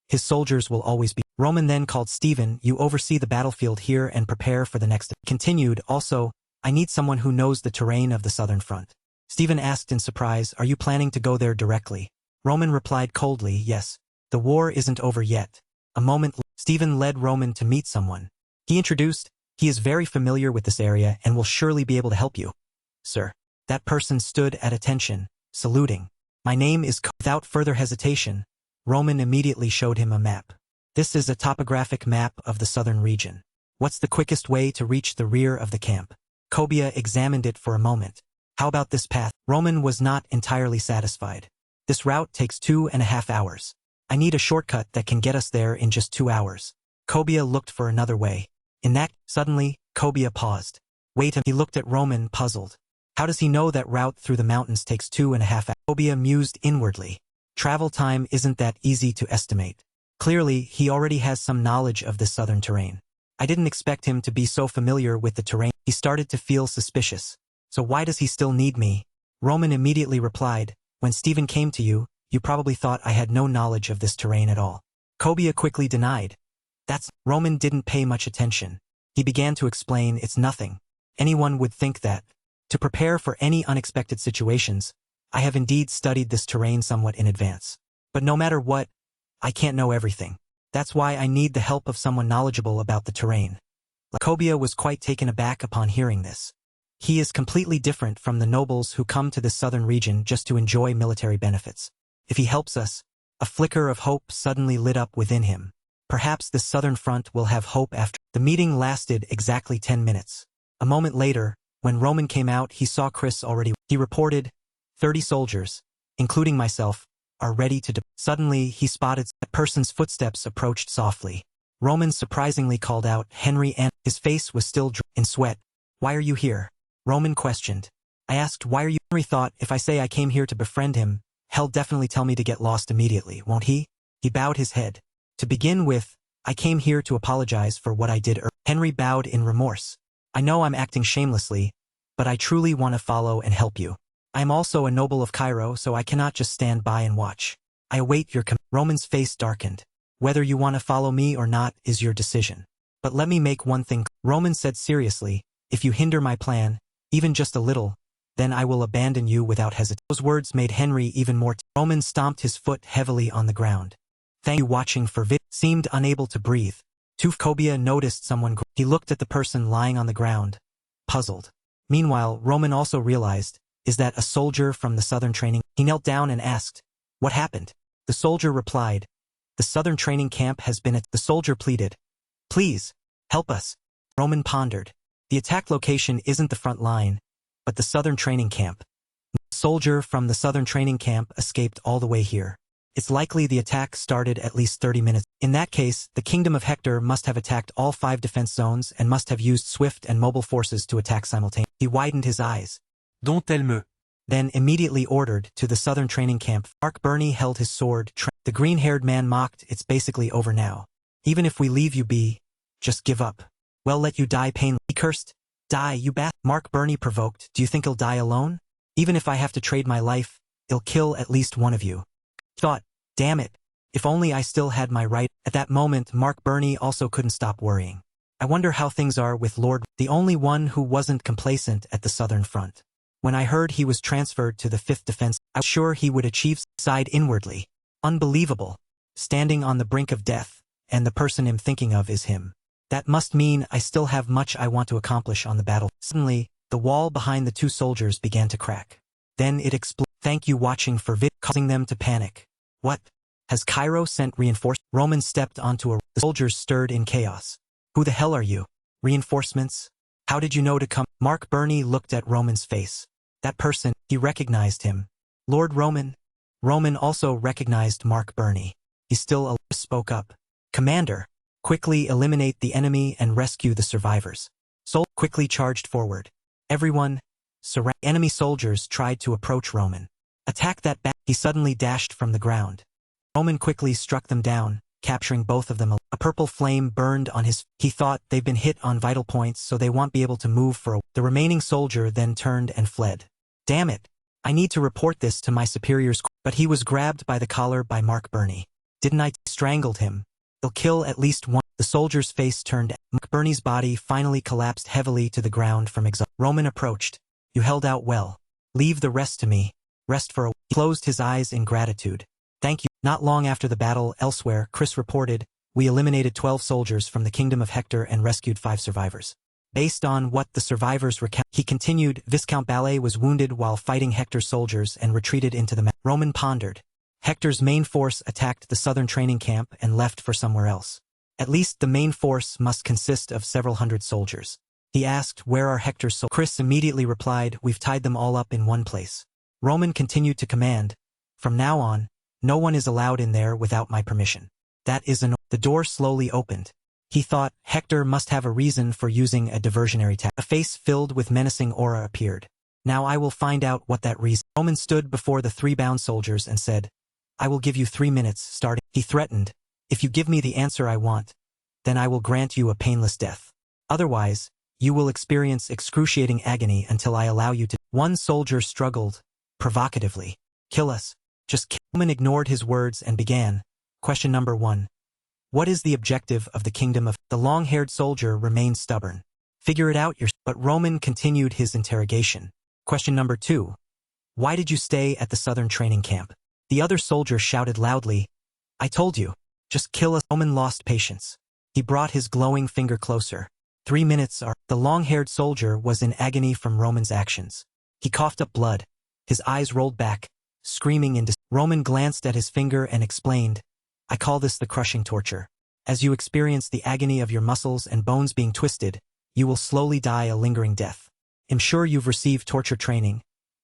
his soldiers will always be. Roman then called Stephen, you oversee the battlefield here and prepare for the next. Continued, also, I need someone who knows the terrain of the southern front. Stephen asked in surprise, are you planning to go there directly? Roman replied coldly, yes. The war isn't over yet. A moment later, Stephen led Roman to meet someone. He introduced, he is very familiar with this area and will surely be able to help you. Sir. That person stood at attention, saluting. My name is Without further hesitation, Roman immediately showed him a map. This is a topographic map of the southern region. What's the quickest way to reach the rear of the camp? Kobia examined it for a moment. How about this path? Roman was not entirely satisfied. This route takes 2.5 hours. I need a shortcut that can get us there in just 2 hours. Kobia looked for another way. Suddenly, Kobia paused. Wait, he looked at Roman, puzzled. How does he know that route through the mountains takes 2.5 hours? Kobia mused inwardly. Travel time isn't that easy to estimate. Clearly, he already has some knowledge of this southern terrain. I didn't expect him to be so familiar with the terrain. He started to feel suspicious. So why does he still need me? Roman immediately replied, when Stephen came to you, you probably thought I had no knowledge of this terrain at all. Kobia quickly denied. Roman didn't pay much attention. He began to explain, it's nothing. Anyone would think that. To prepare for any unexpected situations, I have indeed studied this terrain somewhat in advance. But no matter what, I can't know everything. That's why I need the help of someone knowledgeable about the terrain. Kobia was quite taken aback upon hearing this. He is completely different from the nobles who come to this southern region just to enjoy military benefits. If he helps us, a flicker of hope suddenly lit up within him. Perhaps this southern front will have hope after. The meeting lasted exactly 10 minutes. A moment later, when Roman came out, he saw Chris already. He reported, 30 soldiers, including myself, are ready to Suddenly, he spotted that person's footsteps approached softly. Roman surprisingly called out, Henry, and his face was still in sweat. Why are you here? Roman questioned. I asked, why are you? Henry thought, if I say I came here to befriend him, he'll definitely tell me to get lost immediately, won't he? He bowed his head. To begin with, I came here to apologize for what I did earlier. Henry bowed in remorse. I know I'm acting shamelessly, but I truly want to follow and help you. I am also a noble of Cairo, so I cannot just stand by and watch. I await your Roman's face darkened. Whether you want to follow me or not is your decision. But let me make one thing. Roman said seriously, if you hinder my plan, even just a little, then I will abandon you without hesitation. Those words made Henry even more. Roman stomped his foot heavily on the ground. Thank you watching for seemed unable to breathe. Kobia noticed someone. He looked at the person lying on the ground, puzzled. Meanwhile, Roman also realized, is that a soldier from the southern training? He knelt down and asked, what happened? The soldier replied, the southern training camp has been The soldier pleaded, please, help us. Roman pondered. The attack location isn't the front line, but the southern training camp. The soldier from the southern training camp escaped all the way here. It's likely the attack started at least 30 minutes. In that case, the Kingdom of Hector must have attacked all 5 defense zones and must have used swift and mobile forces to attack simultaneously. He widened his eyes. Dont elle me. Then immediately ordered to the southern training camp. Mark Burney held his sword. The green-haired man mocked, it's basically over now. Even if we leave you be, just give up. We'll let you die painlessly. He cursed. Die, you bat. Mark Burney provoked, do you think he'll die alone? Even if I have to trade my life, he'll kill at least one of you. Thought, damn it, if only I still had my right. At that moment, Mark Burney also couldn't stop worrying. I wonder how things are with Lord, the only one who wasn't complacent at the southern front. When I heard he was transferred to the 5th Defense, I was sure he would achieve. Sighed inwardly. Unbelievable. Standing on the brink of death, and the person I'm thinking of is him. That must mean I still have much I want to accomplish on the battle. Suddenly, the wall behind the 2 soldiers began to crack. Then it exploded. Thank you watching for causing them to panic. What? Has Cairo sent reinforcements? Roman stepped onto the soldiers stirred in chaos. Who the hell are you? Reinforcements? How did you know to come? Mark Burney looked at Roman's face. That person, he recognized him. Lord Roman. Roman also recognized Mark Burney. He still spoke up. Commander, quickly eliminate the enemy and rescue the survivors. Sol quickly charged forward. Everyone, enemy soldiers tried to approach Roman. Attack that bat. He suddenly dashed from the ground. Roman quickly struck them down, capturing both of them. A purple flame burned on his. He thought they've been hit on vital points, so they won't be able to move for a. The remaining soldier then turned and fled. Damn it. I need to report this to my superiors. But he was grabbed by the collar by Mark Burney. Didn't I? Strangled him. They'll kill at least one. The soldier's face turned. Mark Burney's body finally collapsed heavily to the ground from exhaustion. Roman approached. You held out well. Leave the rest to me. Rest for a. He closed his eyes in gratitude. Thank you. Not long after the battle elsewhere, Chris reported, we eliminated 12 soldiers from the kingdom of Hector and rescued 5 survivors. Based on what the survivors recount, he continued, Viscount Ballet was wounded while fighting Hector's soldiers and retreated into the Roman pondered. Hector's main force attacked the southern training camp and left for somewhere else. At least the main force must consist of several hundred soldiers. He asked, where are Hector's soldiers? Chris immediately replied, we've tied them all up in one place. Roman continued to command, from now on, no one is allowed in there without my permission. That is an. The door slowly opened. He thought, Hector must have a reason for using a diversionary tactic. A face filled with menacing aura appeared. Now I will find out what that reason. Roman stood before the 3 bound soldiers and said, I will give you 3 minutes starting. He threatened, if you give me the answer I want, then I will grant you a painless death. Otherwise, you will experience excruciating agony until I allow you to. One soldier struggled, provocatively. Kill us. Just kill. Roman ignored his words and began. Question number 1. What is the objective of the kingdom of. The long-haired soldier remained stubborn. Figure it out yourself. But Roman continued his interrogation. Question number 2. Why did you stay at the southern training camp? The other soldier shouted loudly. I told you. Just kill us. Roman lost patience. He brought his glowing finger closer. 3 minutes are. The long-haired soldier was in agony from Roman's actions. He coughed up blood. His eyes rolled back, screaming into. Roman glanced at his finger and explained, I call this the crushing torture. As you experience the agony of your muscles and bones being twisted, you will slowly die a lingering death. I'm sure you've received torture training,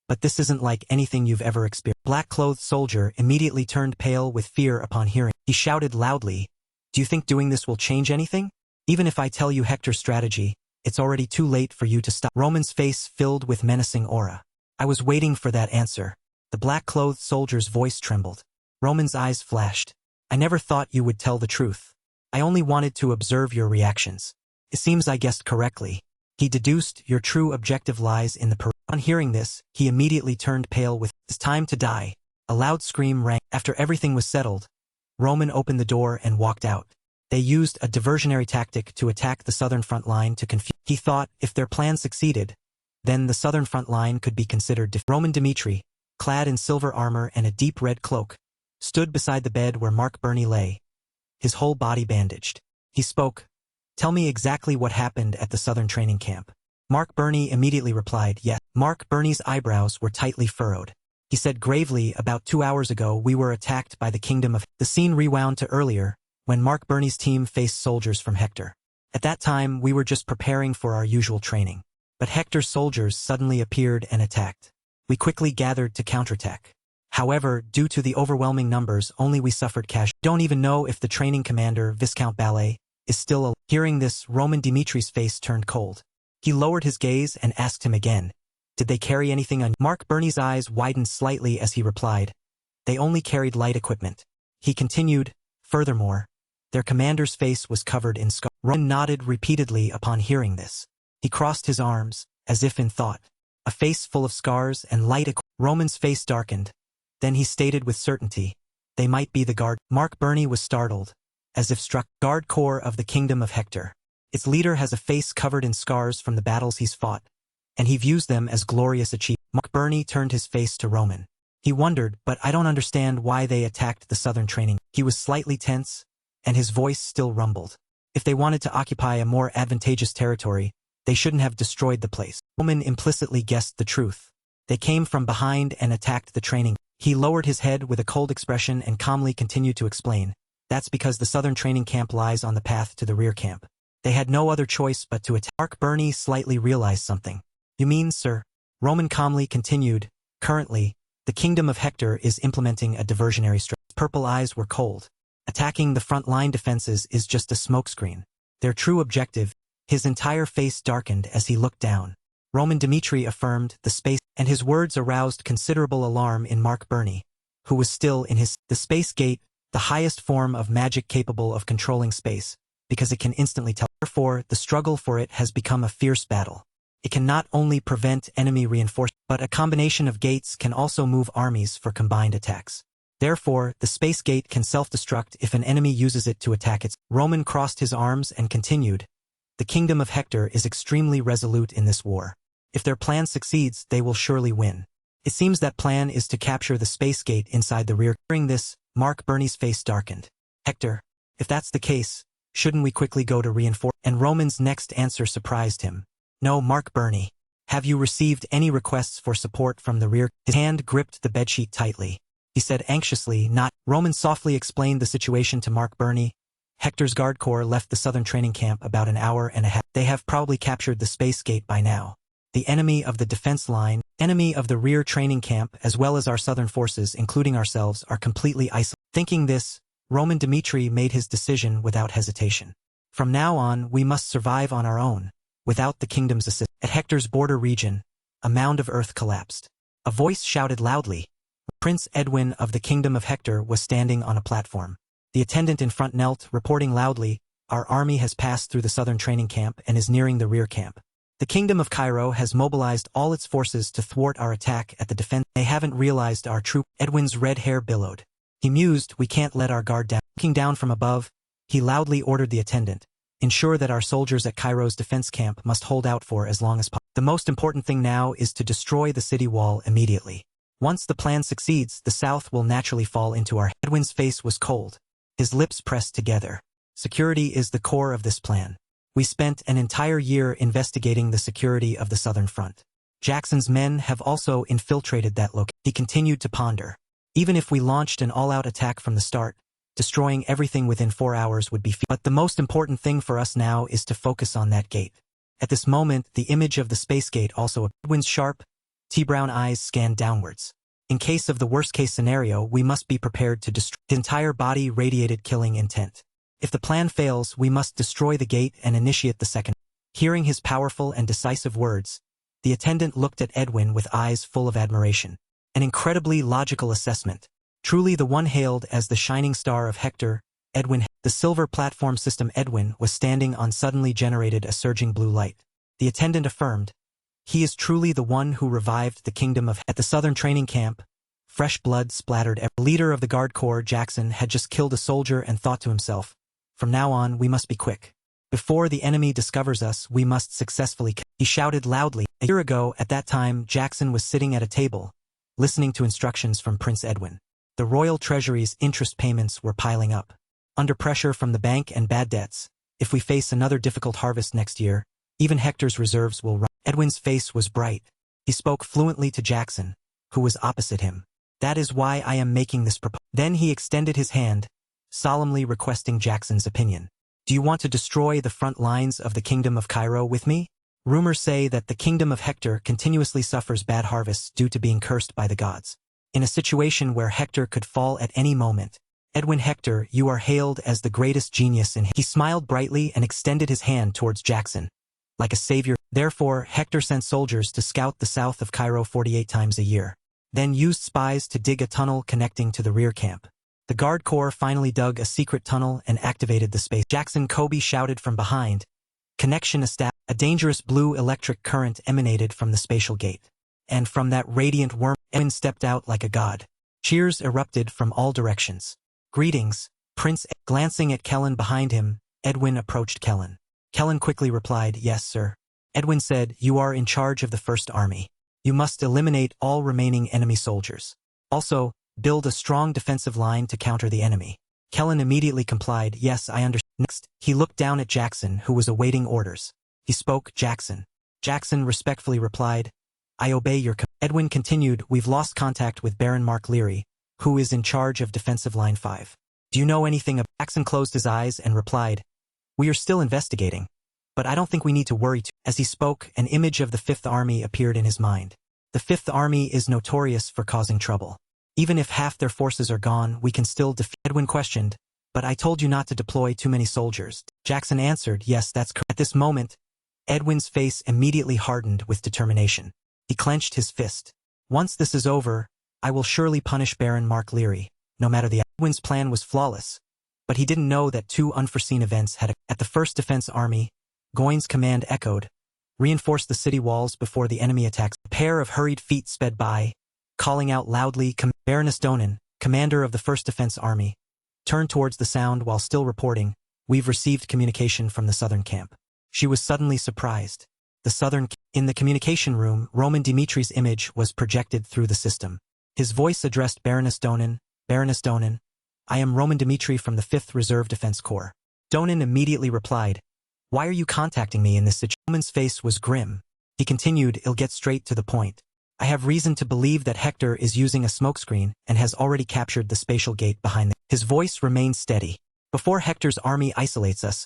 but this isn't like anything you've ever experienced. Black-clothed soldier immediately turned pale with fear upon hearing. He shouted loudly, do you think doing this will change anything? Even if I tell you Hector's strategy, it's already too late for you to stop. Roman's face filled with menacing aura. I was waiting for that answer. The black-clothed soldier's voice trembled. Roman's eyes flashed. I never thought you would tell the truth. I only wanted to observe your reactions. It seems I guessed correctly. He deduced your true objective lies in the. On hearing this, he immediately turned pale with, it's time to die. A loud scream rang. After everything was settled, Roman opened the door and walked out. They used a diversionary tactic to attack the southern front line to confuse. He thought if their plan succeeded, then the southern front line could be considered. Roman Dimitri, clad in silver armor and a deep red cloak, stood beside the bed where Mark Burney lay, his whole body bandaged. He spoke, tell me exactly what happened at the southern training camp. Mark Burney immediately replied, yes. Mark Burney's eyebrows were tightly furrowed. He said gravely, about 2 hours ago we were attacked by the kingdom of. The scene rewound to earlier, when Mark Burney's team faced soldiers from Hector. At that time we were just preparing for our usual training. But Hector's soldiers suddenly appeared and attacked. We quickly gathered to counterattack. However, due to the overwhelming numbers, only we suffered casualties. Don't even know if the training commander, Viscount Ballet, is still alive. Hearing this, Roman Dimitri's face turned cold. He lowered his gaze and asked him again, did they carry anything on? Mark Burney's eyes widened slightly as he replied, they only carried light equipment. He continued, furthermore, their commander's face was covered in scars. Roman nodded repeatedly upon hearing this. He crossed his arms, as if in thought. A face full of scars and light equipment. Roman's face darkened. Then he stated with certainty, they might be the guard. Mark Burney was startled, as if struck. Guard Corps of the Kingdom of Hector. Its leader has a face covered in scars from the battles he's fought, and he views them as glorious achievements. Mark Burney turned his face to Roman. He wondered, but I don't understand why they attacked the southern training. He was slightly tense, and his voice still rumbled. If they wanted to occupy a more advantageous territory, they shouldn't have destroyed the place. Roman implicitly guessed the truth. They came from behind and attacked the training. He lowered his head with a cold expression and calmly continued to explain. That's because the southern training camp lies on the path to the rear camp. They had no other choice but to attack. Mark Burney slightly realized something. You mean, sir? Roman calmly continued, currently, the kingdom of Hector is implementing a diversionary strategy. Purple eyes were cold. Attacking the front line defenses is just a smokescreen. Their true objective. His entire face darkened as he looked down. Roman Dmitri affirmed the space, and his words aroused considerable alarm in Mark Burney, who was still in the space gate, the highest form of magic capable of controlling space, because it can instantly tell. Therefore, the struggle for it has become a fierce battle. It can not only prevent enemy reinforcements, but a combination of gates can also move armies for combined attacks. Therefore, the space gate can self-destruct if an enemy uses it to attack its. Roman crossed his arms and continued. The kingdom of Hector is extremely resolute in this war. If their plan succeeds, they will surely win. It seems that plan is to capture the space gate inside the rear. Hearing this, Mark Burney's face darkened. Hector, if that's the case, shouldn't we quickly go to reinforce? And Roman's next answer surprised him. No, Mark Burney. Have you received any requests for support from the rear? His hand gripped the bedsheet tightly. He said anxiously, not. Roman softly explained the situation to Mark Burney. Hector's guard corps left the southern training camp about an hour and a half. They have probably captured the space gate by now. The enemy of the defense line, enemy of the rear training camp, as well as our southern forces, including ourselves, are completely isolated. Thinking this, Roman Dmitri made his decision without hesitation. From now on, we must survive on our own, without the kingdom's assistance. At Hector's border region, a mound of earth collapsed. A voice shouted loudly. Prince Edwin of the Kingdom of Hector was standing on a platform. The attendant in front knelt, reporting loudly, "Our army has passed through the southern training camp and is nearing the rear camp. The Kingdom of Cairo has mobilized all its forces to thwart our attack at the defense. They haven't realized our troop." Edwin's red hair billowed. He mused, "We can't let our guard down." Looking down from above, he loudly ordered the attendant, "Ensure that our soldiers at Cairo's defense camp must hold out for as long as possible. The most important thing now is to destroy the city wall immediately. Once the plan succeeds, the south will naturally fall into our." Edwin's face was cold. His lips pressed together. Security is the core of this plan. We spent an entire year investigating the security of the southern front. Jackson's men have also infiltrated that location. He continued to ponder. Even if we launched an all-out attack from the start, destroying everything within 4 hours would be feasible. But the most important thing for us now is to focus on that gate. At this moment, the image of the space gate also appeared. Edwin's sharp, tea-brown eyes scanned downwards. In case of the worst-case scenario, we must be prepared to destroy. His entire body radiated killing intent. If the plan fails, we must destroy the gate and initiate the second. Hearing his powerful and decisive words, the attendant looked at Edwin with eyes full of admiration. An incredibly logical assessment. Truly the one hailed as the shining star of Hector, Edwin. The silver platform system Edwin was standing on suddenly generated a surging blue light. The attendant affirmed, "He is truly the one who revived the kingdom of." At the southern training camp, fresh blood splattered. The leader of the guard corps, Jackson, had just killed a soldier and thought to himself, "From now on, we must be quick. Before the enemy discovers us, we must successfully." He shouted loudly. A year ago, at that time, Jackson was sitting at a table, listening to instructions from Prince Edwin. The royal treasury's interest payments were piling up. Under pressure from the bank and bad debts, if we face another difficult harvest next year, even Hector's reserves will run. Edwin's face was bright. He spoke fluently to Jackson, who was opposite him. "That is why I am making this proposal." Then he extended his hand, solemnly requesting Jackson's opinion. "Do you want to destroy the front lines of the Kingdom of Cairo with me? Rumors say that the Kingdom of Hector continuously suffers bad harvests due to being cursed by the gods. In a situation where Hector could fall at any moment, Edwin Hector, you are hailed as the greatest genius in." He smiled brightly and extended his hand towards Jackson, like a savior. Therefore, Hector sent soldiers to scout the south of Cairo 48 times a year, then used spies to dig a tunnel connecting to the rear camp. The guard corps finally dug a secret tunnel and activated the space. Jackson Kobe shouted from behind. Connection established. A dangerous blue electric current emanated from the spatial gate. And from that radiant worm, Edwin stepped out like a god. Cheers erupted from all directions. "Greetings, Prince." Glancing at Kellen behind him, Edwin approached Kellen. Kellen quickly replied, "Yes, sir." Edwin said, "You are in charge of the First Army. You must eliminate all remaining enemy soldiers. Also, build a strong defensive line to counter the enemy." Kellen immediately complied, "Yes, I understand." Next, he looked down at Jackson, who was awaiting orders. He spoke, "Jackson." Jackson respectfully replied, "I obey your command." Edwin continued, "We've lost contact with Baron Mark Leary, who is in charge of Defensive Line 5. Do you know anything about?" Jackson closed his eyes and replied, "We are still investigating, but I don't think we need to worry too." As he spoke, an image of the Fifth Army appeared in his mind. The Fifth Army is notorious for causing trouble. Even if half their forces are gone, we can still defeat. Edwin questioned, But I told you not to deploy too many soldiers. Jackson answered, yes, that's correct. At this moment, Edwin's face immediately hardened with determination. He clenched his fist. Once this is over, I will surely punish Baron Mark Leary, no matter the Edwin's plan was flawless. But he didn't know that two unforeseen events had at the 1st Defense Army, Goin's command echoed, reinforced the city walls before the enemy attacks. A pair of hurried feet sped by, calling out loudly, Baroness Donan, commander of the 1st Defense Army, turned towards the sound while still reporting, we've received communication from the southern camp. She was suddenly surprised. In the communication room, Roman Dimitri's image was projected through the system. His voice addressed Baroness Donan, Baroness Donan, I am Roman Dimitri from the 5th Reserve Defense Corps. Donan immediately replied, why are you contacting me in this situation? Roman's face was grim. He continued, I'll get straight to the point. I have reason to believe that Hector is using a smokescreen and has already captured the spatial gate behind them. His voice remained steady. Before Hector's army isolates us,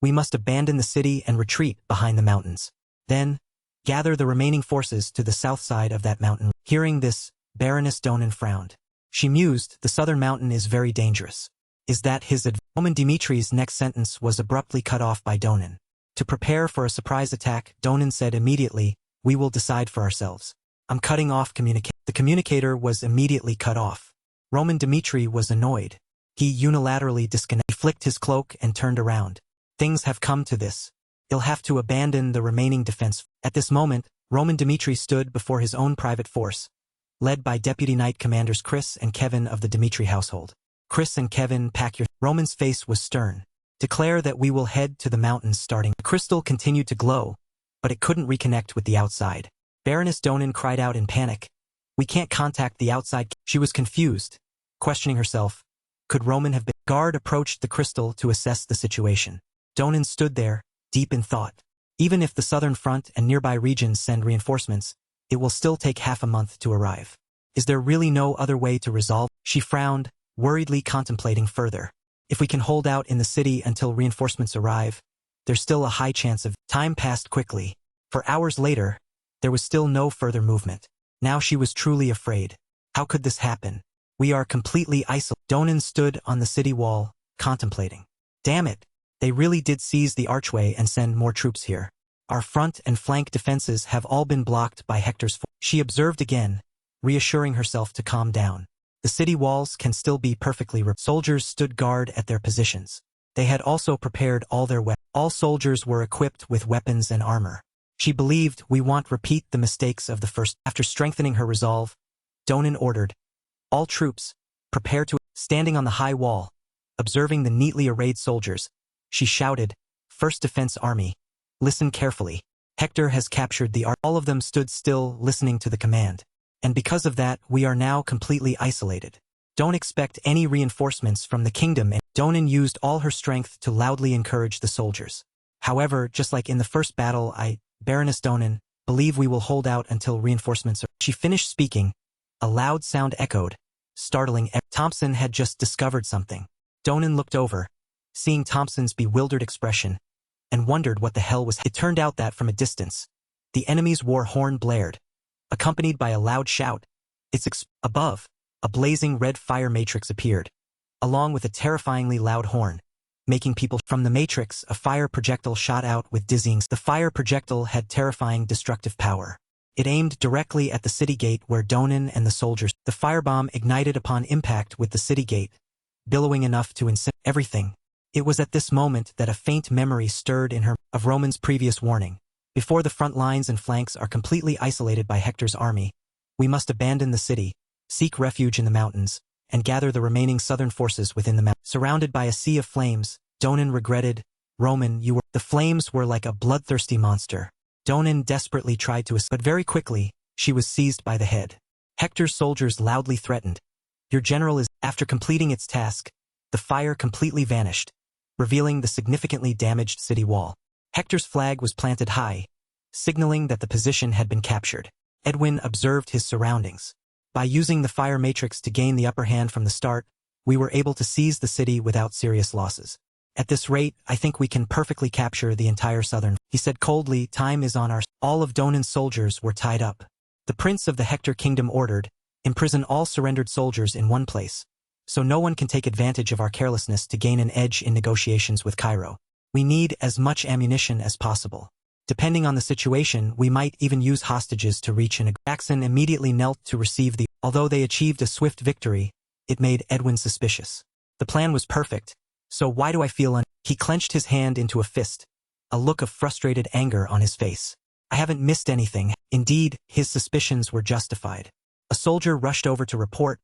we must abandon the city and retreat behind the mountains. Then, gather the remaining forces to the south side of that mountain. Hearing this, Baroness Donan frowned. She mused, the southern mountain is very dangerous. Is that his advice? Roman Dimitri's next sentence was abruptly cut off by Donan. To prepare for a surprise attack, Donan said immediately, we will decide for ourselves. I'm cutting off communication. The communicator was immediately cut off. Roman Dimitri was annoyed. He unilaterally disconnected. He flicked his cloak and turned around. Things have come to this. He'll have to abandon the remaining defense. At this moment, Roman Dimitri stood before his own private force, led by Deputy Knight Commanders Chris and Kevin of the Dimitri household. Chris and Kevin, pack your... Roman's face was stern. Declare that we will head to the mountains starting. The crystal continued to glow, but it couldn't reconnect with the outside. Baroness Donan cried out in panic. We can't contact the outside. She was confused, questioning herself. Could Roman have been... Guard approached the crystal to assess the situation. Donan stood there, deep in thought. Even if the southern front and nearby regions send reinforcements, it will still take half a month to arrive. Is there really no other way to resolve? She frowned, worriedly contemplating further. If we can hold out in the city until reinforcements arrive, there's still a high chance of... Time passed quickly. For hours later, there was still no further movement. Now she was truly afraid. How could this happen? We are completely isolated. Donan stood on the city wall, contemplating. Damn it! They really did seize the archway and send more troops here. Our front and flank defenses have all been blocked by Hector's force. She observed again, reassuring herself to calm down. The city walls can still be perfectly repaired. Soldiers stood guard at their positions. They had also prepared all their weapons. All soldiers were equipped with weapons and armor. She believed we won't repeat the mistakes of the first. After strengthening her resolve, Donan ordered, all troops, prepare to... Standing on the high wall, observing the neatly arrayed soldiers, she shouted, 1st Defense Army, listen carefully. Hector has captured the arch. All of them stood still, listening to the command. And because of that, we are now completely isolated. Don't expect any reinforcements from the kingdom. And Donan used all her strength to loudly encourage the soldiers. However, just like in the first battle, Baroness Donan, believe we will hold out until reinforcements are... She finished speaking. A loud sound echoed, startling. Thompson had just discovered something. Donan looked over, seeing Thompson's bewildered expression, and wondered what the hell was... It turned out that from a distance, the enemy's war horn blared, accompanied by a loud shout. Above, a blazing red fire matrix appeared, along with a terrifyingly loud horn, making people... From the matrix, a fire projectile shot out with dizzying... The fire projectile had terrifying destructive power. It aimed directly at the city gate where Donan and the soldiers... The firebomb ignited upon impact with the city gate, billowing enough to incinerate everything. It was at this moment that a faint memory stirred in her of Roman's previous warning. Before the front lines and flanks are completely isolated by Hector's army, we must abandon the city, seek refuge in the mountains, and gather the remaining southern forces within the mountains. Surrounded by a sea of flames, Donan regretted, Roman, you were... The flames were like a bloodthirsty monster. Donan desperately tried to escape, but very quickly, she was seized by the head. Hector's soldiers loudly threatened. Your general is... After completing its task, the fire completely vanished, revealing the significantly damaged city wall. Hector's flag was planted high, signaling that the position had been captured. Edwin observed his surroundings. By using the fire matrix to gain the upper hand from the start, we were able to seize the city without serious losses. At this rate, I think we can perfectly capture the entire southern... He said coldly, time is on our... All of Donan's soldiers were tied up. The prince of the Hector kingdom ordered, imprison all surrendered soldiers in one place, so no one can take advantage of our carelessness to gain an edge in negotiations with Cairo. We need as much ammunition as possible. Depending on the situation, we might even use hostages to reach an agreement. Jackson immediately knelt to receive the. Although they achieved a swift victory, it made Edwin suspicious. The plan was perfect, so why do I feel He clenched his hand into a fist, a look of frustrated anger on his face. I haven't missed anything. Indeed, his suspicions were justified. A soldier rushed over to report.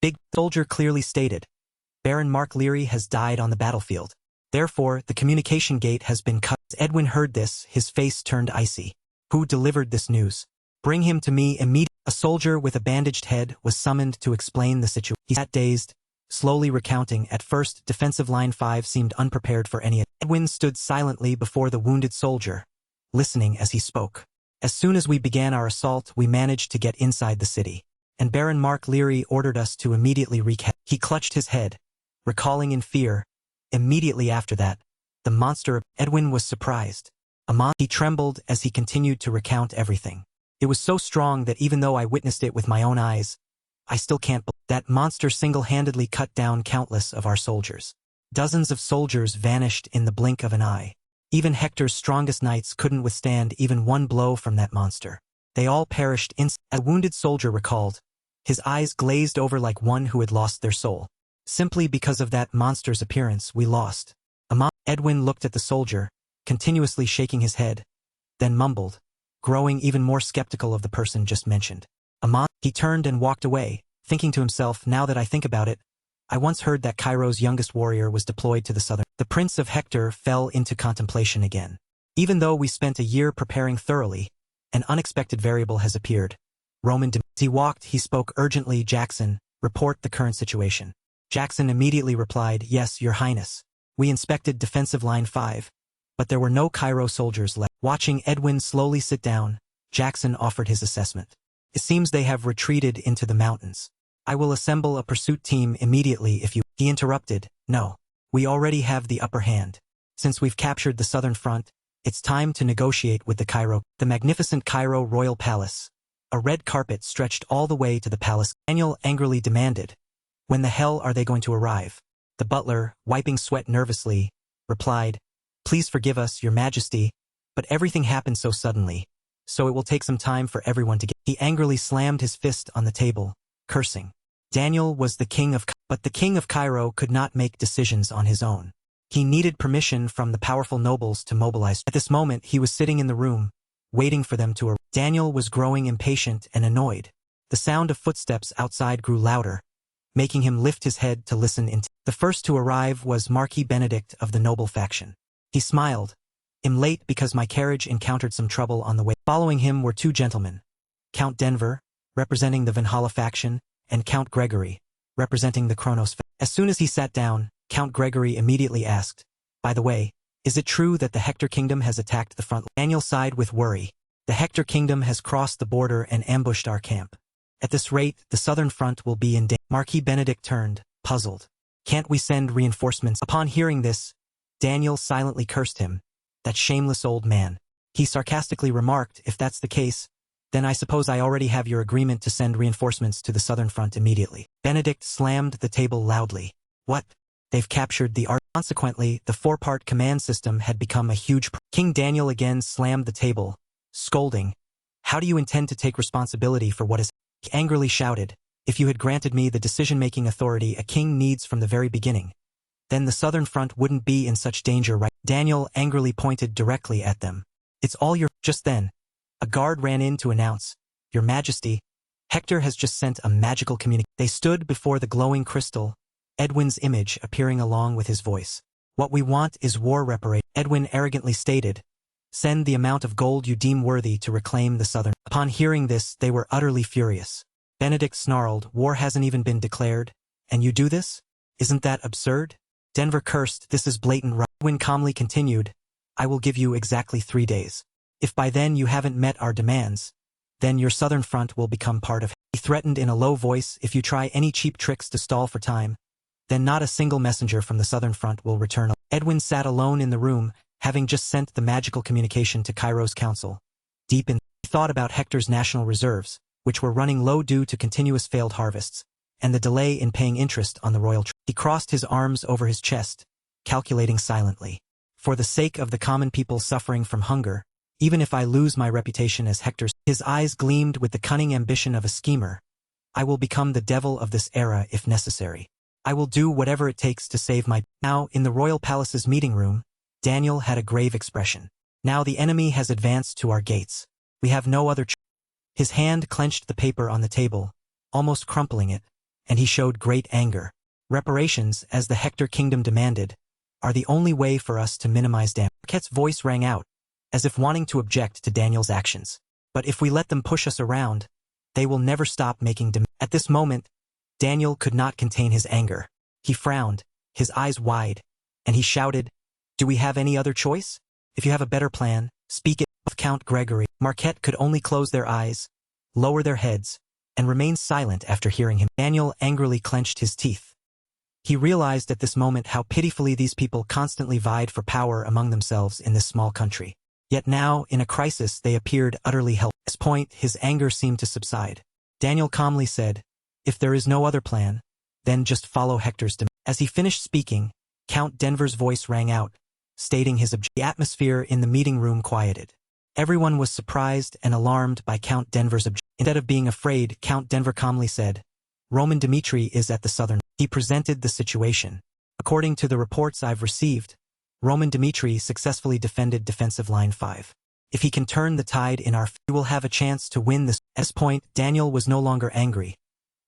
Big soldier clearly stated, Baron Mark Leary has died on the battlefield. Therefore, the communication gate has been cut. As Edwin heard this, his face turned icy. Who delivered this news? Bring him to me immediately. A soldier with a bandaged head was summoned to explain the situation. He sat dazed, slowly recounting. At first, defensive line 5 seemed unprepared for any. Edwin stood silently before the wounded soldier, listening as he spoke. As soon as we began our assault, we managed to get inside the city, and Baron Mark Leary ordered us to immediately recap. He clutched his head, recalling in fear. Immediately after that, the monster. Edwin was surprised. He trembled as he continued to recount everything. It was so strong that even though I witnessed it with my own eyes, I still can't believe that monster single-handedly cut down countless of our soldiers. Dozens of soldiers vanished in the blink of an eye. Even Hector's strongest knights couldn't withstand even one blow from that monster. They all perished instantly. A wounded soldier recalled, his eyes glazed over like one who had lost their soul. Simply because of that monster's appearance, we lost. Edwin looked at the soldier, continuously shaking his head, then mumbled, growing even more skeptical of the person just mentioned. He turned and walked away, thinking to himself, now that I think about it, I once heard that Cairo's youngest warrior was deployed to the southern. The Prince of Hector fell into contemplation again. Even though we spent a year preparing thoroughly, an unexpected variable has appeared. As he walked, he spoke urgently. Jackson, report the current situation. Jackson immediately replied, yes, Your Highness. We inspected defensive line 5, but there were no Cairo soldiers left. Watching Edwin slowly sit down, Jackson offered his assessment. It seems they have retreated into the mountains. I will assemble a pursuit team immediately if you. He interrupted, no. We already have the upper hand. Since we've captured the southern front, it's time to negotiate with the magnificent Cairo royal palace. A red carpet stretched all the way to the palace. Daniel angrily demanded, when the hell are they going to arrive? The butler, wiping sweat nervously, replied, please forgive us, Your Majesty, but everything happened so suddenly, so it will take some time for everyone to get. He angrily slammed his fist on the table, cursing. Daniel was the king of, but the king of Cairo could not make decisions on his own. He needed permission from the powerful nobles to mobilize. At this moment, he was sitting in the room, waiting for them to arrive. Daniel was growing impatient and annoyed. The sound of footsteps outside grew louder, making him lift his head to listen. The first to arrive was Marquis Benedict of the noble faction. He smiled. I'm late because my carriage encountered some trouble on the way. Following him were two gentlemen, Count Denver, representing the Valhalla faction, and Count Gregory, representing the Kronos faction. As soon as he sat down, Count Gregory immediately asked, by the way, is it true that the Hector kingdom has attacked the front? Daniel sighed with worry. The Hector kingdom has crossed the border and ambushed our camp. At this rate, the southern front will be in danger. Marquis Benedict turned, puzzled. Can't we send reinforcements? Upon hearing this, Daniel silently cursed him. That shameless old man. He sarcastically remarked, if that's the case, then I suppose I already have your agreement to send reinforcements to the southern front immediately. Benedict slammed the table loudly. What? They've captured the art. Consequently, the four-part command system had become a huge King Daniel again slammed the table, scolding. How do you intend to take responsibility for what is? He angrily shouted, if you had granted me the decision-making authority a king needs from the very beginning, then the southern front wouldn't be in such danger, right? Daniel angrily pointed directly at them. It's all your. Just then, a guard ran in to announce, Your Majesty, Hector has just sent a magical communication. They stood before the glowing crystal, Edwin's image appearing along with his voice. What we want is war reparation. Edwin arrogantly stated, send the amount of gold you deem worthy to reclaim the southern. Upon hearing this, they were utterly furious. Benedict snarled, war hasn't even been declared, and you do this? Isn't that absurd? Denver cursed, this is blatant right. Edwin calmly continued, I will give you exactly 3 days. If by then you haven't met our demands, then your southern front will become part of. He threatened in a low voice, if you try any cheap tricks to stall for time, then not a single messenger from the southern front will return. Edwin sat alone in the room, having just sent the magical communication to Cairo's council. Deep in, he thought about Hector's national reserves, which were running low due to continuous failed harvests, and the delay in paying interest on the royal trust. He crossed his arms over his chest, calculating silently. For the sake of the common people suffering from hunger, even if I lose my reputation as Hector's, his eyes gleamed with the cunning ambition of a schemer. I will become the devil of this era if necessary. I will do whatever it takes to save my... Now, in the royal palace's meeting room, Daniel had a grave expression. Now the enemy has advanced to our gates. We have no other choice. His hand clenched the paper on the table, almost crumpling it, and he showed great anger. Reparations, as the Hector kingdom demanded, are the only way for us to minimize damage. Marquette's voice rang out, as if wanting to object to Daniel's actions. But if we let them push us around, they will never stop making demands. At this moment, Daniel could not contain his anger. He frowned, his eyes wide, and he shouted, "Do we have any other choice? If you have a better plan, speak it." Count Gregory, Marquette could only close their eyes, lower their heads, and remain silent after hearing him. Daniel angrily clenched his teeth. He realized at this moment how pitifully these people constantly vied for power among themselves in this small country. Yet now, in a crisis, they appeared utterly helpless. At this point, his anger seemed to subside. Daniel calmly said, "If there is no other plan, then just follow Hector's demand." As he finished speaking, Count Denver's voice rang out, stating his objective. The atmosphere in the meeting room quieted. Everyone was surprised and alarmed by Count Denver's objective. Instead of being afraid, Count Denver calmly said, "Roman Dimitri is at the southern." He presented the situation. According to the reports I've received, Roman Dimitri successfully defended defensive line 5. If he can turn the tide in our favor, we will have a chance to win this. At this point, Daniel was no longer angry.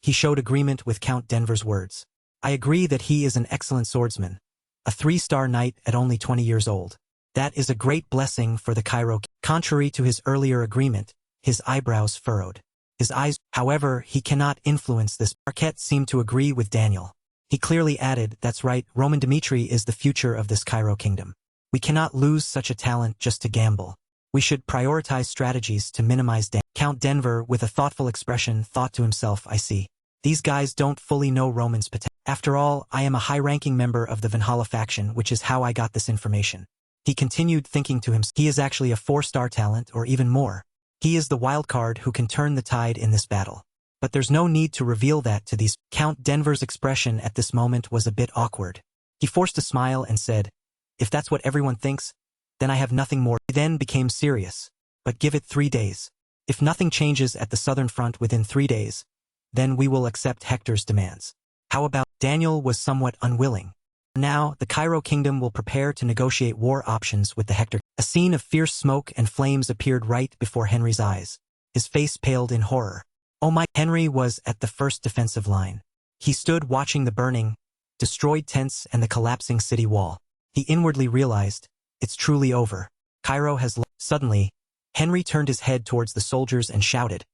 He showed agreement with Count Denver's words. "I agree that he is an excellent swordsman, a 3-star knight at only 20 years old. That is a great blessing for the Cairo." Contrary to his earlier agreement, his eyebrows furrowed. His eyes, however, he cannot influence this. Marquette seemed to agree with Daniel. He clearly added, "That's right, Roman Dimitri is the future of this Cairo kingdom. We cannot lose such a talent just to gamble. We should prioritize strategies to minimize damage." Count Denver, with a thoughtful expression, thought to himself, "I see. These guys don't fully know Roman's potential. After all, I am a high-ranking member of the Valhalla faction, which is how I got this information." He continued, thinking to himself, "He is actually a 4-star talent, or even more. He is the wildcard who can turn the tide in this battle. But there's no need to reveal that to these." Count Denver's expression at this moment was a bit awkward. He forced a smile and said, "If that's what everyone thinks, then I have nothing more." He then became serious. "But give it 3 days. If nothing changes at the southern front within 3 days, then we will accept Hector's demands." How about... Daniel was somewhat unwilling. Now, the Cairo kingdom will prepare to negotiate war options with the Hector. A scene of fierce smoke and flames appeared right before Henry's eyes. His face paled in horror. Oh my... Henry was at the first defensive line. He stood watching the burning, destroyed tents and the collapsing city wall. He inwardly realized, it's truly over. Cairo has... Suddenly, Henry turned his head towards the soldiers and shouted,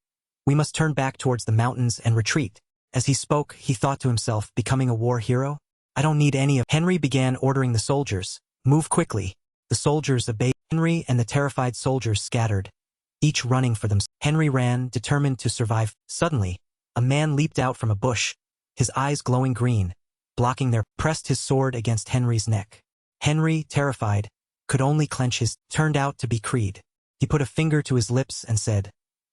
"We must turn back towards the mountains and retreat." As he spoke, he thought to himself, becoming a war hero? I don't need any of... Henry began ordering the soldiers, "Move quickly." The soldiers obeyed. Henry and the terrified soldiers scattered, each running for them. Henry ran, determined to survive. Suddenly, a man leaped out from a bush, his eyes glowing green, blocking their... pressed his sword against Henry's neck. Henry, terrified, could only clench his... Turned out to be Creed. He put a finger to his lips and said,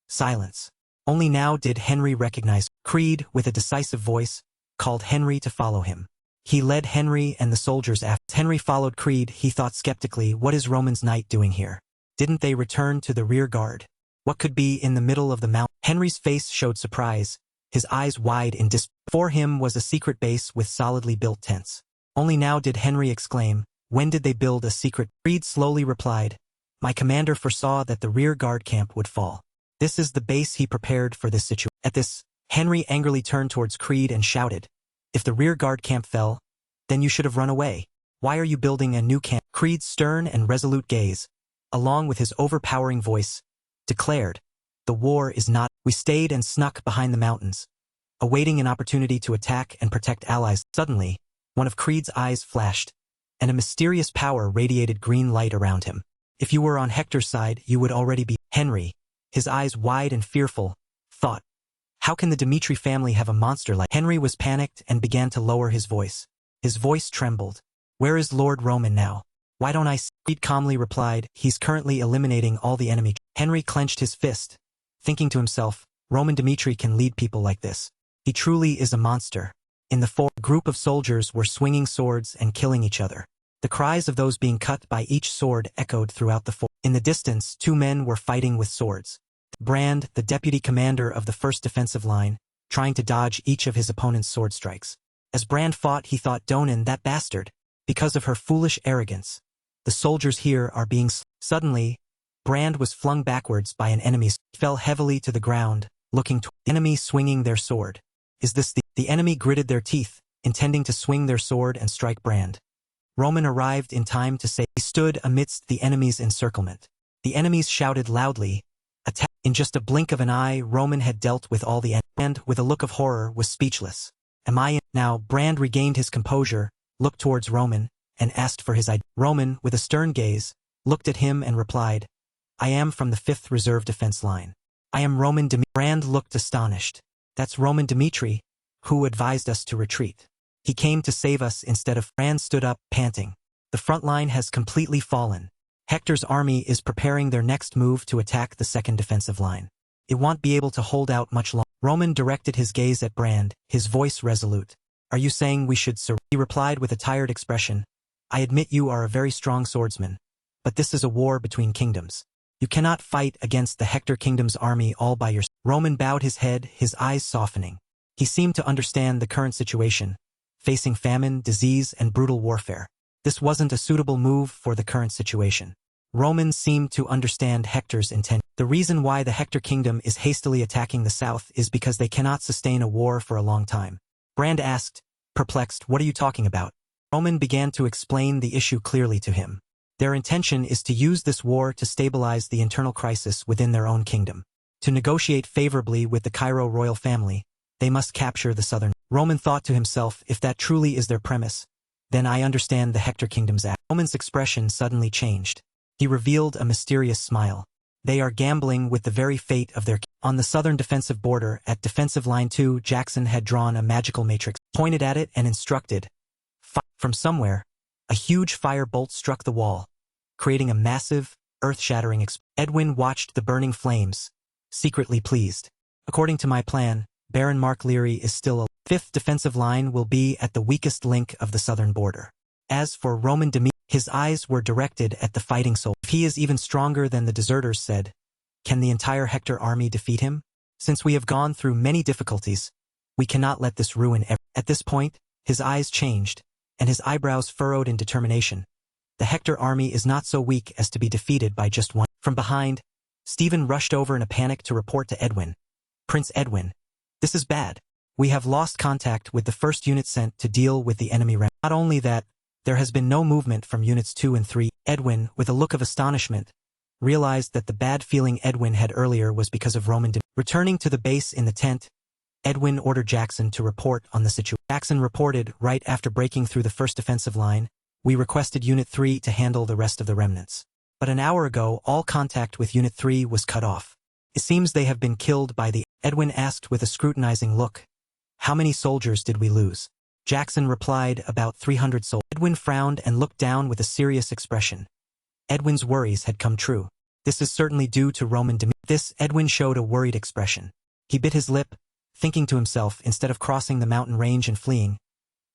"Silence." Only now did Henry recognize. Creed, with a decisive voice, called Henry to follow him. He led Henry and the soldiers after. Henry followed Creed. He thought skeptically, what is Roman's knight doing here? Didn't they return to the rear guard? What could be in the middle of the mountain? Henry's face showed surprise, his eyes wide in disbelief. Before him was a secret base with solidly built tents. Only now did Henry exclaim, "When did they build a secret?" Creed slowly replied, "My commander foresaw that the rear guard camp would fall. This is the base he prepared for this situation." At this, Henry angrily turned towards Creed and shouted, "If the rear guard camp fell, then you should have run away. Why are you building a new camp?" Creed's stern and resolute gaze, along with his overpowering voice, declared, "The war is not..." We stayed and snuck behind the mountains, awaiting an opportunity to attack and protect allies. Suddenly, one of Creed's eyes flashed, and a mysterious power radiated green light around him. If you were on Hector's side, you would already be... Henry, his eyes wide and fearful, thought, how can the Dimitri family have a monster like... Henry was panicked and began to lower his voice. His voice trembled. "Where is Lord Roman now? Why don't I see?" Creed calmly replied, "He's currently eliminating all the enemy." Henry clenched his fist, thinking to himself, Roman Dimitri can lead people like this. He truly is a monster. In the group of soldiers were swinging swords and killing each other. The cries of those being cut by each sword echoed throughout the fort. In the distance, two men were fighting with swords. Brand, the deputy commander of the first defensive line, trying to dodge each of his opponent's sword strikes. As Brand fought, he thought, Donan, that bastard, because of her foolish arrogance. The soldiers here are being Suddenly, Brand was flung backwards by an enemy, fell heavily to the ground, looking to enemy swinging their sword. Is this the enemy gritted their teeth, intending to swing their sword and strike Brand. Roman arrived in time to save. He stood amidst the enemy's encirclement. The enemies shouted loudly, attack. In just a blink of an eye, Roman had dealt with all the enemies, and, with a look of horror, was speechless. Am I in? Now, Brand regained his composure, looked towards Roman, and asked for his ID. Roman, with a stern gaze, looked at him and replied, I am from the 5th Reserve Defense Line. I am Roman Dimitri. Brand looked astonished. That's Roman Dimitri, who advised us to retreat. He came to save us instead of. Brand stood up, panting. The front line has completely fallen. Hector's army is preparing their next move to attack the second defensive line. It won't be able to hold out much longer. Roman directed his gaze at Brand, his voice resolute. Are you saying we should surrender? He replied with a tired expression. I admit you are a very strong swordsman, but this is a war between kingdoms. You cannot fight against the Hector kingdom's army all by yourself. Roman bowed his head, his eyes softening. He seemed to understand the current situation, facing famine, disease, and brutal warfare. This wasn't a suitable move for the current situation. Roman seemed to understand Hector's intent. The reason why the Hector kingdom is hastily attacking the south is because they cannot sustain a war for a long time. Brand asked, perplexed, what are you talking about? Roman began to explain the issue clearly to him. Their intention is to use this war to stabilize the internal crisis within their own kingdom. To negotiate favorably with the Cairo royal family, they must capture the southern. Roman thought to himself, if that truly is their premise, then I understand the Hector kingdom's act. Roman's expression suddenly changed. He revealed a mysterious smile. They are gambling with the very fate of their. On the southern defensive border, at defensive line 2, Jackson had drawn a magical matrix, pointed at it and instructed. From somewhere, a huge fire bolt struck the wall, creating a massive, earth-shattering explosion. Edwin watched the burning flames, secretly pleased. According to my plan, Baron Mark Leary is still alive. 5th defensive line will be at the weakest link of the southern border. As for Roman Dimitri, his eyes were directed at the fighting soul. If he is even stronger than the deserters said, can the entire Hector army defeat him? Since we have gone through many difficulties, we cannot let this ruin everything. At this point, his eyes changed, and his eyebrows furrowed in determination. The Hector army is not so weak as to be defeated by just one. From behind, Stephen rushed over in a panic to report to Edwin. Prince Edwin, this is bad. We have lost contact with the first unit sent to deal with the enemy remnant. Not only that, there has been no movement from units 2 and 3. Edwin, with a look of astonishment, realized that the bad feeling Edwin had earlier was because of Roman Dimitri. Returning to the base in the tent, Edwin ordered Jackson to report on the situation. Jackson reported right after breaking through the first defensive line. We requested Unit 3 to handle the rest of the remnants. But an hour ago, all contact with Unit 3 was cut off. It seems they have been killed by the. Edwin asked with a scrutinizing look. How many soldiers did we lose? Jackson replied, about 300 soldiers. Edwin frowned and looked down with a serious expression. Edwin's worries had come true. This is certainly due to Roman Dimitri. This, Edwin showed a worried expression. He bit his lip, thinking to himself, instead of crossing the mountain range and fleeing,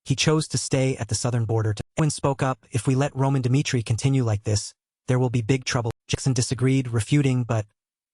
he chose to stay at the southern border. Edwin spoke up, if we let Roman Dimitri continue like this, there will be big trouble. Jackson disagreed, refuting, but,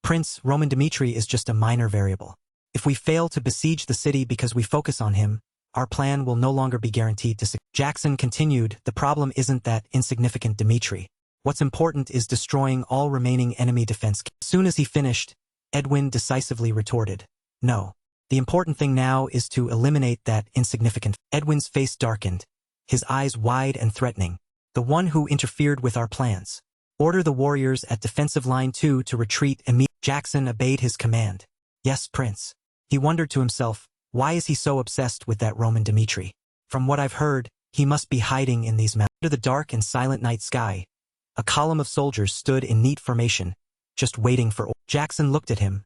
Prince, Roman Dimitri is just a minor variable. If we fail to besiege the city because we focus on him, our plan will no longer be guaranteed to succeed. Jackson continued, the problem isn't that insignificant Dimitri. What's important is destroying all remaining enemy defense. As soon as he finished, Edwin decisively retorted, no. The important thing now is to eliminate that insignificant. Edwin's face darkened, his eyes wide and threatening. The one who interfered with our plans. Order the warriors at defensive line 2 to retreat immediately. Jackson obeyed his command. Yes, Prince. He wondered to himself, why is he so obsessed with that Roman Dimitri? From what I've heard, he must be hiding in these mountains. Under the dark and silent night sky, a column of soldiers stood in neat formation, just waiting for. Jackson looked at him,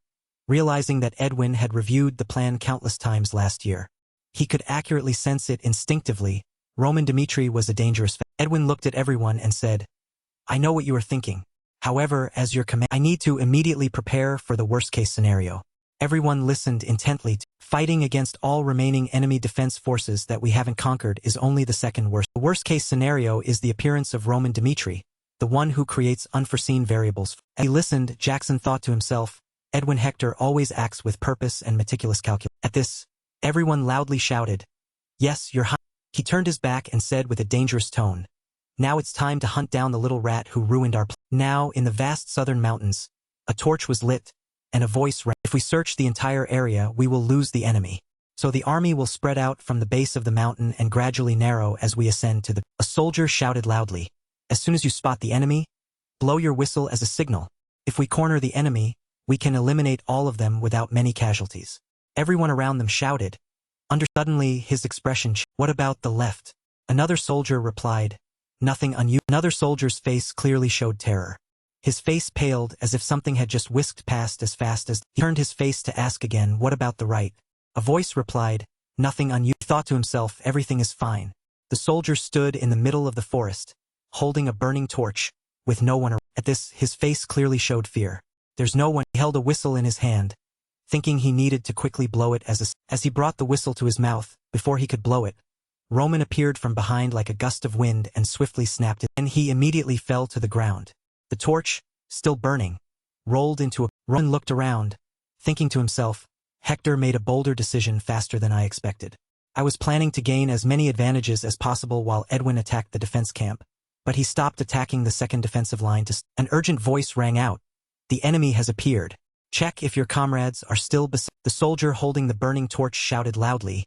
realizing that Edwin had reviewed the plan countless times last year. He could accurately sense it instinctively. Roman Dimitri was a dangerous. Edwin looked at everyone and said, I know what you are thinking. However, as your command, I need to immediately prepare for the worst-case scenario. Everyone listened intently. Fighting against all remaining enemy defense forces that we haven't conquered is only the second worst. The worst-case scenario is the appearance of Roman Dmitri, the one who creates unforeseen variables. As he listened, Jackson thought to himself, Edwin Hector always acts with purpose and meticulous calculation. At this, everyone loudly shouted, "Yes, Your Highness." He turned his back and said with a dangerous tone, "Now it's time to hunt down the little rat who ruined our plan." Now, in the vast southern mountains, a torch was lit, and a voice rang, "If we search the entire area, we will lose the enemy. So the army will spread out from the base of the mountain and gradually narrow as we ascend to the..." A soldier shouted loudly, "As soon as you spot the enemy, blow your whistle as a signal. If we corner the enemy, we can eliminate all of them without many casualties." Everyone around them shouted. Suddenly, his expression changed. "What about the left?" Another soldier replied, "Nothing unusual." Another soldier's face clearly showed terror. His face paled as if something had just whisked past as fast as he turned his face to ask again, "What about the right?" A voice replied, "Nothing unusual." He thought to himself, "Everything is fine." The soldier stood in the middle of the forest, holding a burning torch, with no one around. At this, his face clearly showed fear. "There's no one." He held a whistle in his hand, thinking he needed to quickly blow it as he brought the whistle to his mouth, before he could blow it, Roman appeared from behind like a gust of wind and swiftly snapped it, and he immediately fell to the ground. The torch, still burning, rolled into a... Roman looked around, thinking to himself, "Hector made a bolder decision faster than I expected. I was planning to gain as many advantages as possible while Edwin attacked the defense camp, but he stopped attacking the second defensive line to..." An urgent voice rang out, "The enemy has appeared. Check if your comrades are still beside..." The soldier holding the burning torch shouted loudly,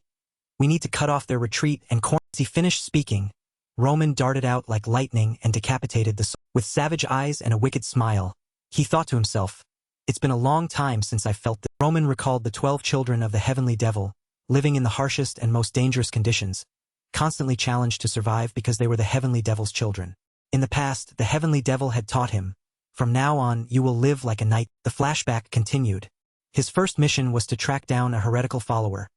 "We need to cut off their retreat and corner..." As he finished speaking, Roman darted out like lightning and decapitated the soldier. With savage eyes and a wicked smile, he thought to himself, "It's been a long time since I felt this." Roman recalled the 12 children of the heavenly devil, living in the harshest and most dangerous conditions, constantly challenged to survive because they were the heavenly devil's children. In the past, the heavenly devil had taught him, "From now on, you will live like a knight." The flashback continued. His first mission was to track down a heretical follower,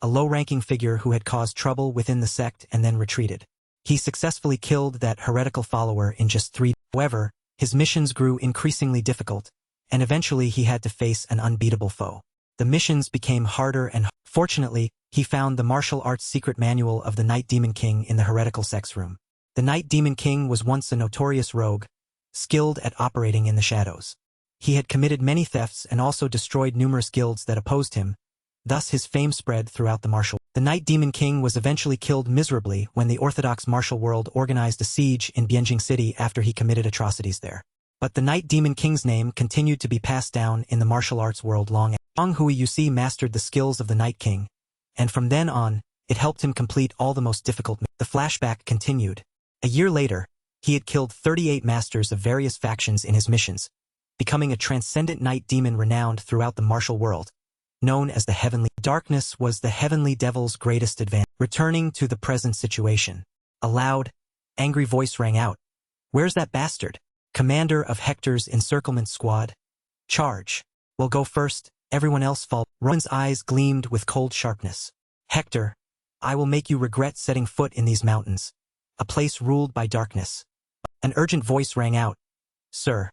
a low-ranking figure who had caused trouble within the sect and then retreated. He successfully killed that heretical follower in just 3 days. However, his missions grew increasingly difficult, and eventually he had to face an unbeatable foe. The missions became harder and harder. Fortunately, he found the martial arts secret manual of the Night Demon King in the heretical sex room. The Night Demon King was once a notorious rogue, skilled at operating in the shadows. He had committed many thefts and also destroyed numerous guilds that opposed him, thus his fame spread throughout the martial. The Night Demon King was eventually killed miserably when the Orthodox martial world organized a siege in Bianjing City after he committed atrocities there. But the Night Demon King's name continued to be passed down in the martial arts world long after. Zhang Hui Yusi mastered the skills of the Night King, and from then on, it helped him complete all the most difficult. The flashback continued. A year later, he had killed 38 masters of various factions in his missions, becoming a transcendent night demon renowned throughout the martial world, known as the Heavenly. Darkness was the Heavenly Devil's greatest advantage. Returning to the present situation, a loud, angry voice rang out. "Where's that bastard? Commander of Hector's encirclement squad. Charge. We'll go first, everyone else fall." Roman's eyes gleamed with cold sharpness. "Hector, I will make you regret setting foot in these mountains, a place ruled by darkness." An urgent voice rang out. "Sir,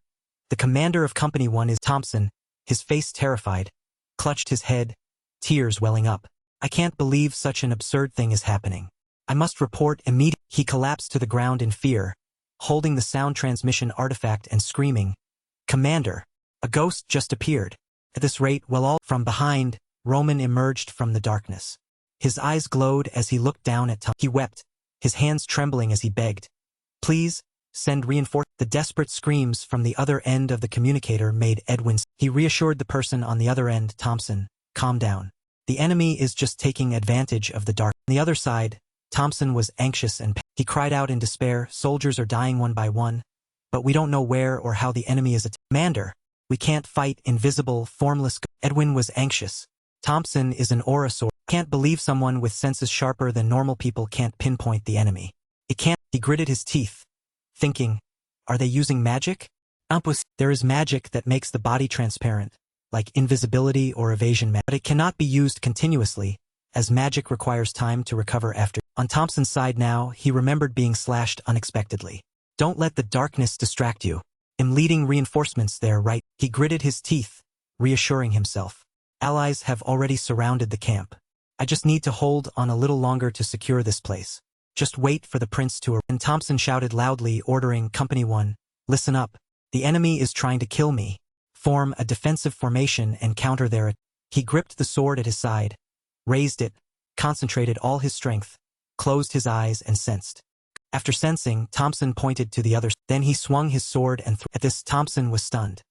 the commander of Company 1 is..." Thompson, his face terrified, clutched his head, tears welling up. "I can't believe such an absurd thing is happening. I must report immediately." He collapsed to the ground in fear, holding the sound transmission artifact and screaming, "Commander, a ghost just appeared. At this rate, we'll all..." From behind, Roman emerged from the darkness. His eyes glowed as he looked down at Tom. He wept, his hands trembling as he begged, "Please, send reinforcements." The desperate screams from the other end of the communicator made Edwin. He reassured the person on the other end, "Thompson, calm down. The enemy is just taking advantage of the dark." On the other side, Thompson was anxious and he cried out in despair, "Soldiers are dying one by one, but we don't know where or how the enemy is attacking. Commander, we can't fight invisible, formless..." Edwin was anxious. "Thompson is an aura sword. Can't believe someone with senses sharper than normal people can't pinpoint the enemy. It can't..." He gritted his teeth, thinking, "Are they using magic? There is magic that makes the body transparent, like invisibility or evasion magic, but it cannot be used continuously, as magic requires time to recover after." On Thompson's side now, he remembered being slashed unexpectedly. "Don't let the darkness distract you. I'm leading reinforcements there, right?" He gritted his teeth, reassuring himself. Allies have already surrounded the camp. I just need to hold on a little longer to secure this place. Just wait for the prince to arrive. And Thompson shouted loudly, ordering Company 1, listen up. The enemy is trying to kill me. Form a defensive formation and counter their attack. He gripped the sword at his side, raised it, concentrated all his strength, closed his eyes and sensed. After sensing, Thompson pointed to the others. Then he swung his sword and at this Thompson was stunned.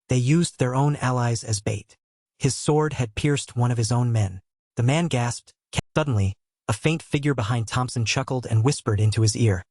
They used their own allies as bait. His sword had pierced one of his own men. The man gasped. Suddenly, a faint figure behind Thompson chuckled and whispered into his ear.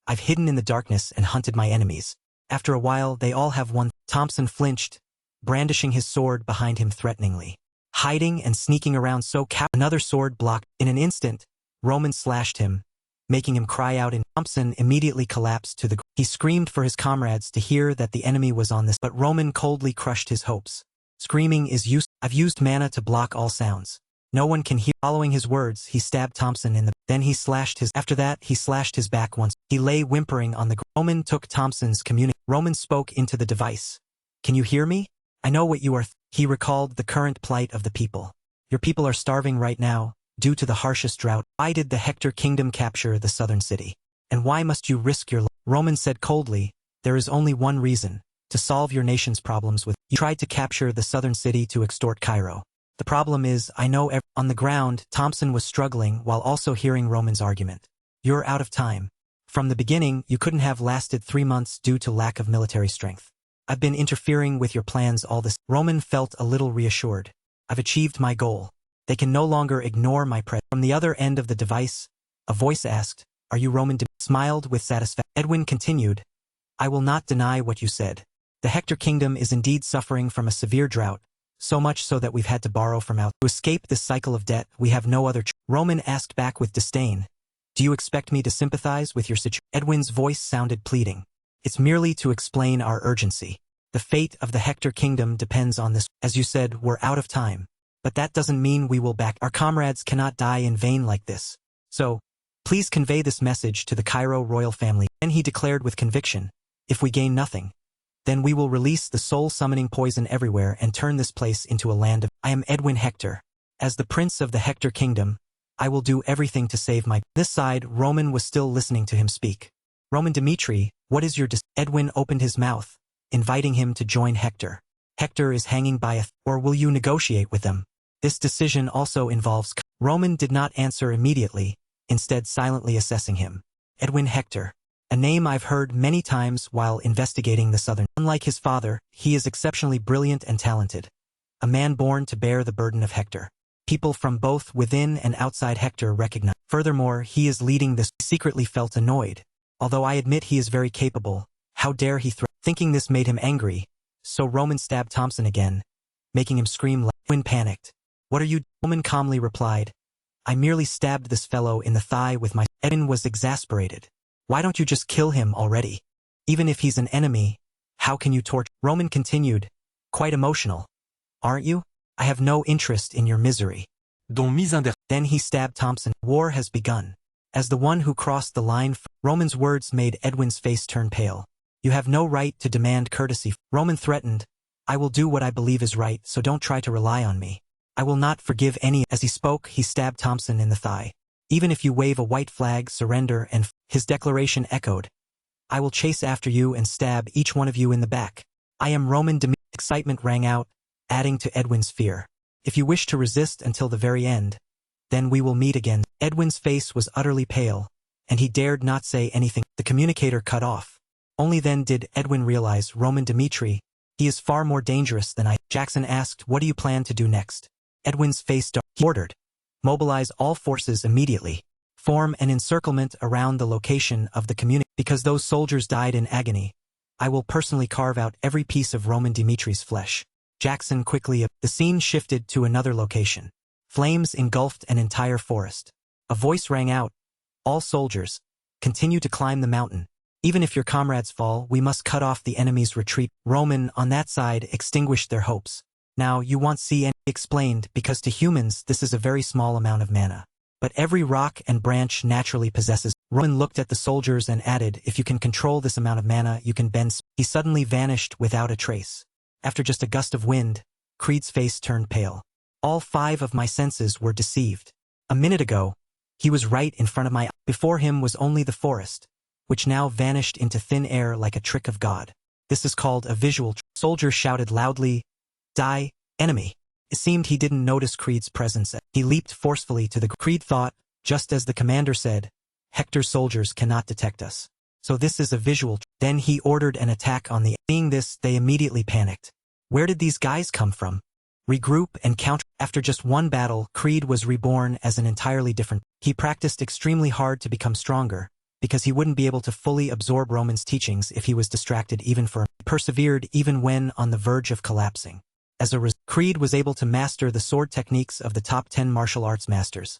I've hidden in the darkness and hunted my enemies. After a while, they all have one. Thompson flinched, brandishing his sword behind him threateningly. Hiding and sneaking around another sword blocked. In an instant, Roman slashed him, making him cry out and Thompson immediately collapsed to the ground. He screamed for his comrades to hear that the enemy was on this, but Roman coldly crushed his hopes. Screaming is useless. I've used mana to block all sounds. No one can hear. Following his words, he stabbed Thompson in the then he slashed his after that he slashed his back once. He lay whimpering on the ground. Roman took Thompson's Roman spoke into the device. Can you hear me? I know what you are. He recalled the current plight of the people. Your people are starving right now, due to the harshest drought. Why did the Hector kingdom capture the southern city? And why must you risk your life? Roman said coldly, there is only one reason, to solve your nation's problems with. You tried to capture the southern city to extort Cairo. The problem is, I know on the ground, Thompson was struggling while also hearing Roman's argument. You're out of time. From the beginning, you couldn't have lasted 3 months due to lack of military strength. I've been interfering with your plans all this. Roman felt a little reassured. I've achieved my goal. They can no longer ignore my presence. From the other end of the device, a voice asked, are you Roman? Smiled with satisfaction. Edwin continued, I will not deny what you said. The Hector kingdom is indeed suffering from a severe drought, so much so that we've had to borrow from out. To escape this cycle of debt, we have no other choice. Roman asked back with disdain, do you expect me to sympathize with your situation? Edwin's voice sounded pleading. It's merely to explain our urgency. The fate of the Hector kingdom depends on this. As you said, we're out of time. But that doesn't mean we will back. Our comrades cannot die in vain like this. So, please convey this message to the Cairo royal family. Then he declared with conviction, if we gain nothing, then we will release the soul-summoning poison everywhere and turn this place into a land of. I am Edwin Hector. As the prince of the Hector kingdom, I will do everything to save my. This side, Roman was still listening to him speak. Roman Dmitri, what is your Edwin opened his mouth, inviting him to join Hector. Hector is hanging by a or will you negotiate with them? This decision also involves. Roman did not answer immediately, instead silently assessing him. Edwin Hector. A name I've heard many times while investigating the southern. Unlike his father, he is exceptionally brilliant and talented. A man born to bear the burden of Hector. People from both within and outside Hector recognize. Furthermore, he is leading this. He secretly felt annoyed. Although I admit he is very capable, how dare he threaten? Thinking this made him angry, so Roman stabbed Thompson again, making him scream. Edwin panicked. What are you? Roman calmly replied, I merely stabbed this fellow in the thigh with my. Edwin was exasperated. Why don't you just kill him already? Even if he's an enemy, how can you torture? Roman continued, quite emotional. Aren't you? I have no interest in your misery. Then he stabbed Thompson. War has begun. As the one who crossed the line, Roman's words made Edwin's face turn pale. You have no right to demand courtesy. Roman threatened, I will do what I believe is right, so don't try to rely on me. I will not forgive any. As he spoke, he stabbed Thompson in the thigh. Even if you wave a white flag, surrender, and his declaration echoed. I will chase after you and stab each one of you in the back. I am Roman Dmitri. Excitement rang out, adding to Edwin's fear. If you wish to resist until the very end, then we will meet again. Edwin's face was utterly pale, and he dared not say anything. The communicator cut off. Only then did Edwin realize Roman Dmitri. He is far more dangerous than I. Jackson asked, what do you plan to do next? Edwin's face darkened. He ordered, mobilize all forces immediately. Form an encirclement around the location of the community. Because those soldiers died in agony, I will personally carve out every piece of Roman Dimitri's flesh. Jackson quickly. The scene shifted to another location. Flames engulfed an entire forest. A voice rang out, all soldiers, continue to climb the mountain. Even if your comrades fall, we must cut off the enemy's retreat. Roman, on that side, extinguished their hopes. Now, you want see and explained, because to humans this is a very small amount of mana. But every rock and branch naturally possesses. Roman looked at the soldiers and added, if you can control this amount of mana, you can bend. He suddenly vanished without a trace. After just a gust of wind, Creed's face turned pale. All 5 of my senses were deceived. A minute ago, he was right in front of my eyes. Before him was only the forest, which now vanished into thin air like a trick of God. This is called a visual trick. Soldier shouted loudly, "Die, enemy!" It seemed he didn't notice Creed's presence. He leaped forcefully to the ground. Creed thought, just as the commander said, Hector's soldiers cannot detect us. So this is a visual trick. Then he ordered an attack on the. Seeing this, they immediately panicked. Where did these guys come from? Regroup and counter. After just one battle, Creed was reborn as an entirely different. He practiced extremely hard to become stronger, because he wouldn't be able to fully absorb Roman's teachings if he was distracted even for. He persevered even when on the verge of collapsing. As a result, Creed was able to master the sword techniques of the top 10 martial arts masters.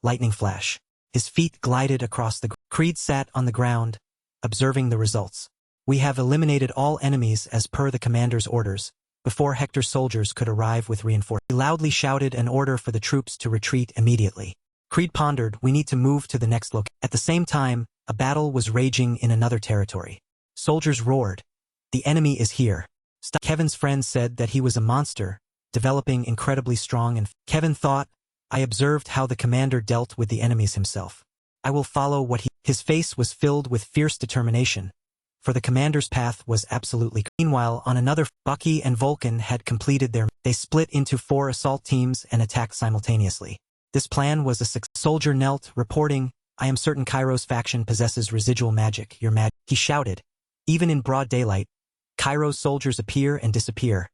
Lightning flash. His feet glided across the ground. Creed sat on the ground, observing the results. We have eliminated all enemies as per the commander's orders, before Hector's soldiers could arrive with reinforcements. He loudly shouted an order for the troops to retreat immediately. Creed pondered, we need to move to the next location. At the same time, a battle was raging in another territory. Soldiers roared, "The enemy is here." Kevin's friend said that he was a monster, developing incredibly strong, and Kevin thought, I observed how the commander dealt with the enemies himself. I will follow what he. His face was filled with fierce determination, for the commander's path was absolutely. Meanwhile, on another, Bucky and Vulcan had completed their. They split into 4 assault teams and attacked simultaneously. This plan was a success. Soldier knelt, reporting, I am certain Cairo's faction possesses residual magic, your magic. He shouted. Even in broad daylight, Cairo's soldiers appear and disappear,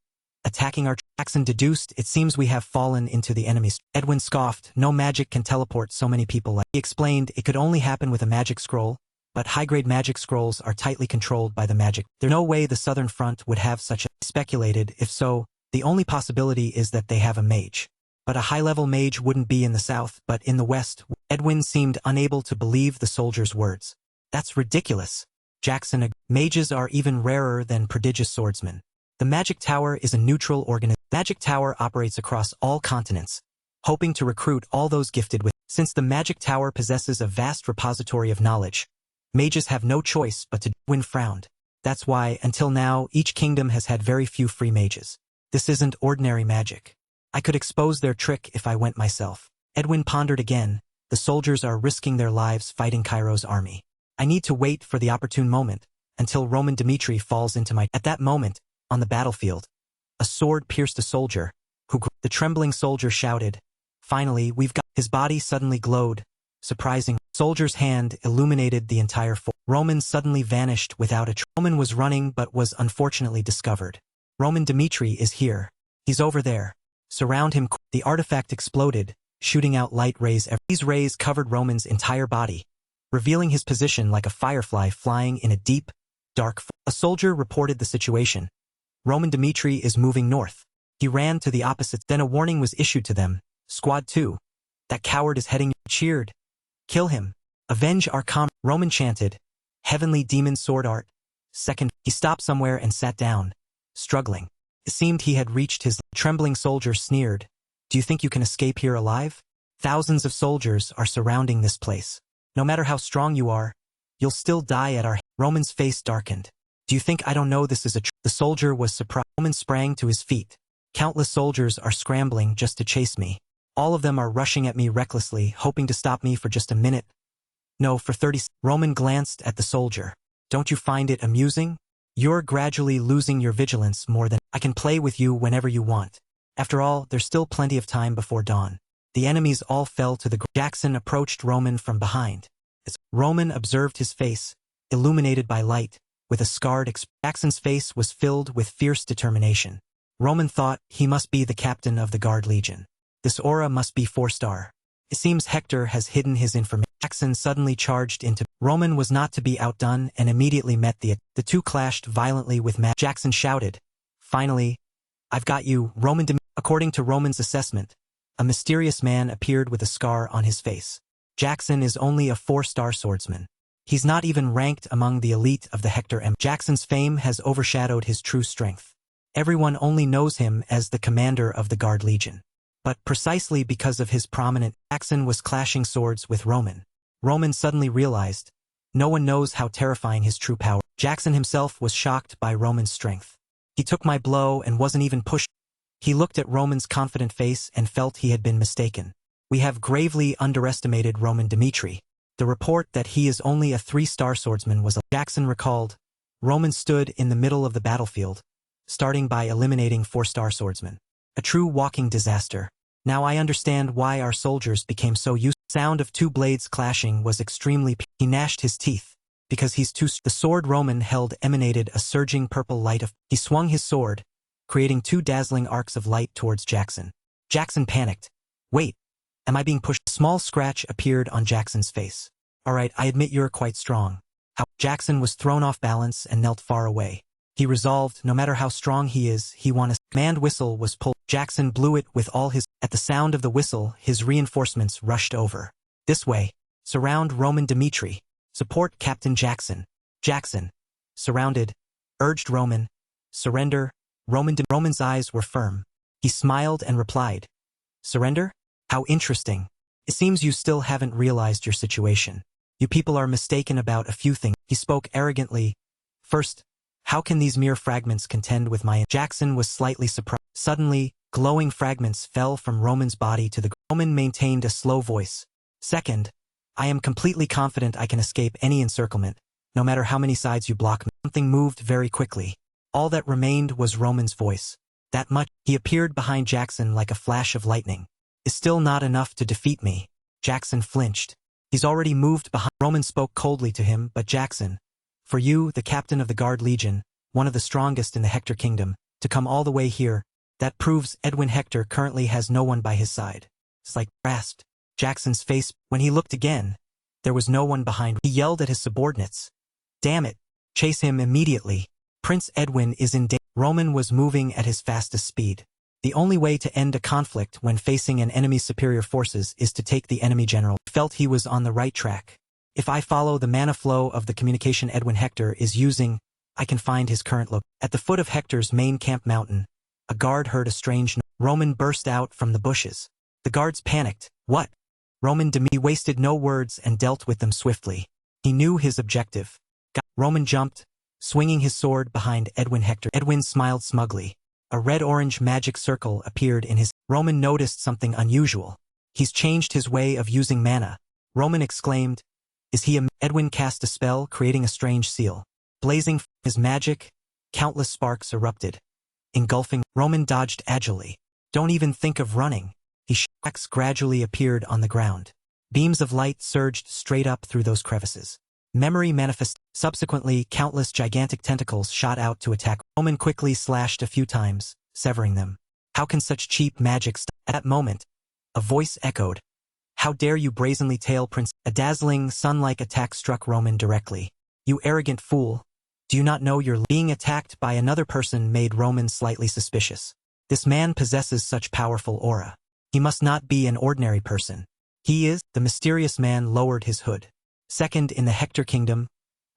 attacking our. Jackson deduced, it seems we have fallen into the enemy's. Edwin scoffed, no magic can teleport so many people. He explained it could only happen with a magic scroll, but high-grade magic scrolls are tightly controlled by the magic. There's no way the Southern Front would have such a. Speculated, if so, the only possibility is that they have a mage. But a high-level mage wouldn't be in the South, but in the West. Edwin seemed unable to believe the soldier's words. That's ridiculous. Jackson agreed. Mages are even rarer than prodigious swordsmen. The Magic Tower is a neutral organism. Magic Tower operates across all continents, hoping to recruit all those gifted with. Since the Magic Tower possesses a vast repository of knowledge, mages have no choice but to. Edwin frowned. That's why, until now, each kingdom has had very few free mages. This isn't ordinary magic. I could expose their trick if I went myself. Edwin pondered again. The soldiers are risking their lives fighting Cairo's army. I need to wait for the opportune moment, until Roman Dimitri falls into my. At that moment, on the battlefield, a sword pierced a soldier, who. The trembling soldier shouted, finally, we've got. His body suddenly glowed, surprising. Soldier's hand illuminated the entire force. Roman suddenly vanished without a. Roman was running but was unfortunately discovered. Roman Dimitri is here. He's over there. Surround him. The artifact exploded, shooting out light rays. These rays covered Roman's entire body, revealing his position like a firefly flying in a deep, dark. A soldier reported the situation. Roman Dimitri is moving north. He ran to the opposite. Then a warning was issued to them. Squad 2. That coward is heading. Cheered. Kill him. Avenge our comrade. Roman chanted. Heavenly demon sword art. Second. He stopped somewhere and sat down, struggling. It seemed he had reached his. Trembling soldier sneered. Do you think you can escape here alive? Thousands of soldiers are surrounding this place. No matter how strong you are, you'll still die at our. Roman's face darkened. Do you think I don't know this is a. The soldier was surprised. Roman sprang to his feet. Countless soldiers are scrambling just to chase me. All of them are rushing at me recklessly, hoping to stop me for just a minute. No, for 30 seconds. Roman glanced at the soldier. Don't you find it amusing? You're gradually losing your vigilance more than. I can play with you whenever you want. After all, there's still plenty of time before dawn. The enemies all fell to the ground. Jackson approached Roman from behind. As Roman observed his face, illuminated by light, with a scarred expression. Jackson's face was filled with fierce determination. Roman thought he must be the captain of the Guard Legion. This aura must be 4-star. It seems Hector has hidden his information. Jackson suddenly charged into. Roman was not to be outdone and immediately met the. The two clashed violently with Jackson shouted. Finally, I've got you, Roman. According to Roman's assessment, a mysterious man appeared with a scar on his face. Jackson is only a 4-star swordsman. He's not even ranked among the elite of the Hector M. Jackson's fame has overshadowed his true strength. Everyone only knows him as the commander of the Guard Legion. But precisely because of his prominent, Jackson was clashing swords with Roman. Roman suddenly realized, no one knows how terrifying his true power. Jackson himself was shocked by Roman's strength. He took my blow and wasn't even pushed. He looked at Roman's confident face and felt he had been mistaken. We have gravely underestimated Roman Dimitri. The report that he is only a 3-star swordsman was a... Jackson recalled. Roman stood in the middle of the battlefield, starting by eliminating 4-star swordsmen. A true walking disaster. Now I understand why our soldiers became so used. Sound of 2 blades clashing was extremely... He gnashed his teeth. Because he's too... The sword Roman held emanated a surging purple light of... He swung his sword, creating 2 dazzling arcs of light towards Jackson. Jackson panicked. Wait, am I being pushed? A small scratch appeared on Jackson's face. Alright, I admit you're quite strong. Jackson was thrown off balance and knelt far away. He resolved, no matter how strong he is, he wants... Command whistle was pulled. Jackson blew it with all his... At the sound of the whistle, his reinforcements rushed over. This way. Surround Roman Dimitri. Support Captain Jackson. Jackson. Surrounded. Urged Roman. Surrender. Roman's eyes were firm. He smiled and replied. Surrender? How interesting. It seems you still haven't realized your situation. You people are mistaken about a few things. He spoke arrogantly. First, how can these mere fragments contend with my... Jackson was slightly surprised. Suddenly, glowing fragments fell from Roman's body to the... Roman maintained a slow voice. Second, I am completely confident I can escape any encirclement, no matter how many sides you block me. Something moved very quickly. All that remained was Roman's voice. That much. He appeared behind Jackson like a flash of lightning. Is still not enough to defeat me. Jackson flinched. He's already moved behind. Roman spoke coldly to him, but Jackson, for you, the captain of the Guard Legion, one of the strongest in the Hector Kingdom, to come all the way here, that proves Edwin Hector currently has no one by his side. It's like grasped. Jackson's face, when he looked again, there was no one behind. He yelled at his subordinates. Damn it. Chase him immediately. Prince Edwin is in danger. Roman was moving at his fastest speed. The only way to end a conflict when facing an enemy's superior forces is to take the enemy general. He felt he was on the right track. If I follow the mana flow of the communication Edwin Hector is using, I can find his current look. At the foot of Hector's main camp mountain, a guard heard a strange noise. Roman burst out from the bushes. The guards panicked. What? Roman wasted no words and dealt with them swiftly. He knew his objective. Roman jumped, swinging his sword behind Edwin Hector. Edwin smiled smugly. A red-orange magic circle appeared in his... Roman noticed something unusual. He's changed his way of using mana. Roman exclaimed. Is he a... Edwin cast a spell, creating a strange seal. Blazing his magic, countless sparks erupted. Engulfing, Roman dodged agilely. Don't even think of running. Cracks gradually appeared on the ground. Beams of light surged straight up through those crevices. Memory manifested. Subsequently, countless gigantic tentacles shot out to attack. Roman quickly slashed a few times, severing them. How can such cheap magic stop? At that moment, a voice echoed. How dare you brazenly tail Prince? A dazzling, sun-like attack struck Roman directly. You arrogant fool. Do you not know you're being attacked by another person? Made Roman slightly suspicious. This man possesses such powerful aura. He must not be an ordinary person. He is. The mysterious man lowered his hood. Second in the Hector Kingdom,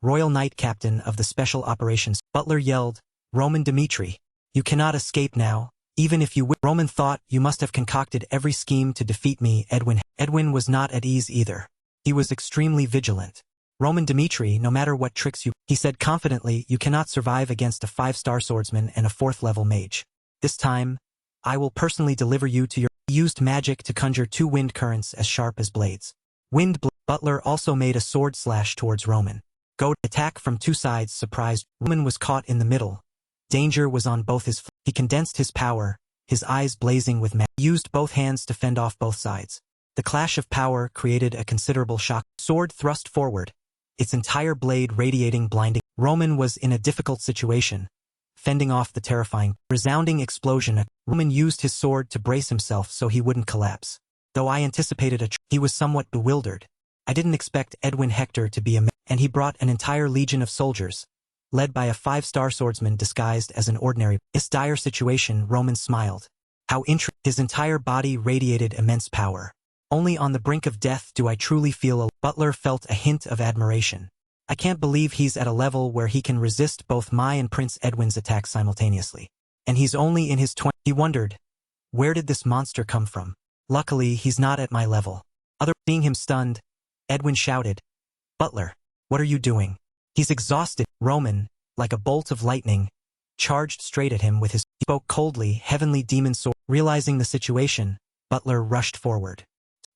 Royal Knight Captain of the Special Operations. Butler yelled, Roman Dimitri, you cannot escape now, even if you wish. Roman thought, you must have concocted every scheme to defeat me, Edwin. Edwin was not at ease either. He was extremely vigilant. Roman Dimitri, no matter what tricks you, he said confidently, you cannot survive against a 5-star swordsman and a 4th-level mage. This time, I will personally deliver you to your... He used magic to conjure 2 wind currents as sharp as blades. Butler also made a sword slash towards Roman. Attack from 2 sides surprised. Roman was caught in the middle. Danger was on both his... He condensed his power, his eyes blazing with magic. He used both hands to fend off both sides. The clash of power created a considerable shock. Sword thrust forward, its entire blade radiating blinding. Roman was in a difficult situation, fending off the terrifying, resounding explosion. Roman used his sword to brace himself so he wouldn't collapse. Though I anticipated he was somewhat bewildered. I didn't expect Edwin Hector to be a man, and he brought an entire legion of soldiers, led by a 5-star swordsman disguised as an ordinary. This dire situation, Roman smiled. How interesting. His entire body radiated immense power. Only on the brink of death do I truly feel. Butler felt a hint of admiration. I can't believe he's at a level where he can resist both my and Prince Edwin's attacks simultaneously. And he's only in his 20s. He wondered, where did this monster come from? Luckily, he's not at my level. Seeing him stunned, Edwin shouted, Butler, what are you doing? He's exhausted. Roman, like a bolt of lightning, charged straight at him with his... spoke coldly, heavenly demon sword. Realizing the situation, Butler rushed forward.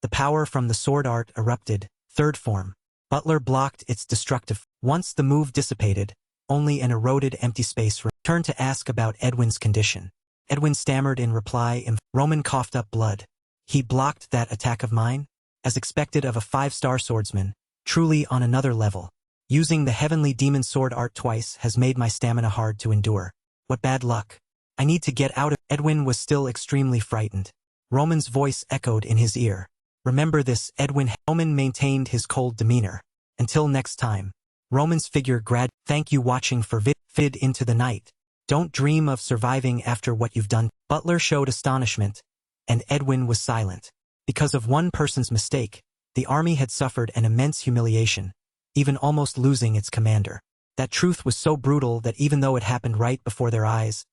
The power from the sword art erupted, third form. Butler blocked its destructive. Once the move dissipated, only an eroded empty space turned to ask about Edwin's condition. Edwin stammered in reply. Roman coughed up blood. He blocked that attack of mine? As expected of a 5-star swordsman, truly on another level. Using the heavenly demon sword art twice has made my stamina hard to endure. What bad luck. I need to get out of. Edwin was still extremely frightened. Roman's voice echoed in his ear. Remember this, Edwin. Roman maintained his cold demeanor. Until next time. Roman's figure Thank you watching for vid into the night. Don't dream of surviving after what you've done. Butler showed astonishment, and Edwin was silent. Because of one person's mistake, the army had suffered an immense humiliation, even almost losing its commander. That truth was so brutal that even though it happened right before their eyes,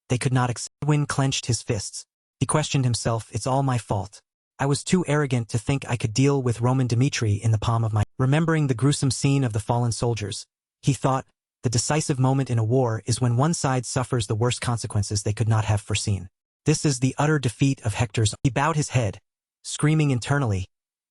they could not accept. Edwin clenched his fists. He questioned himself, it's all my fault. I was too arrogant to think I could deal with Roman Dmitri in the palm of my. Remembering the gruesome scene of the fallen soldiers, he thought, the decisive moment in a war is when one side suffers the worst consequences they could not have foreseen. This is the utter defeat of Hector's. He bowed his head, screaming internally,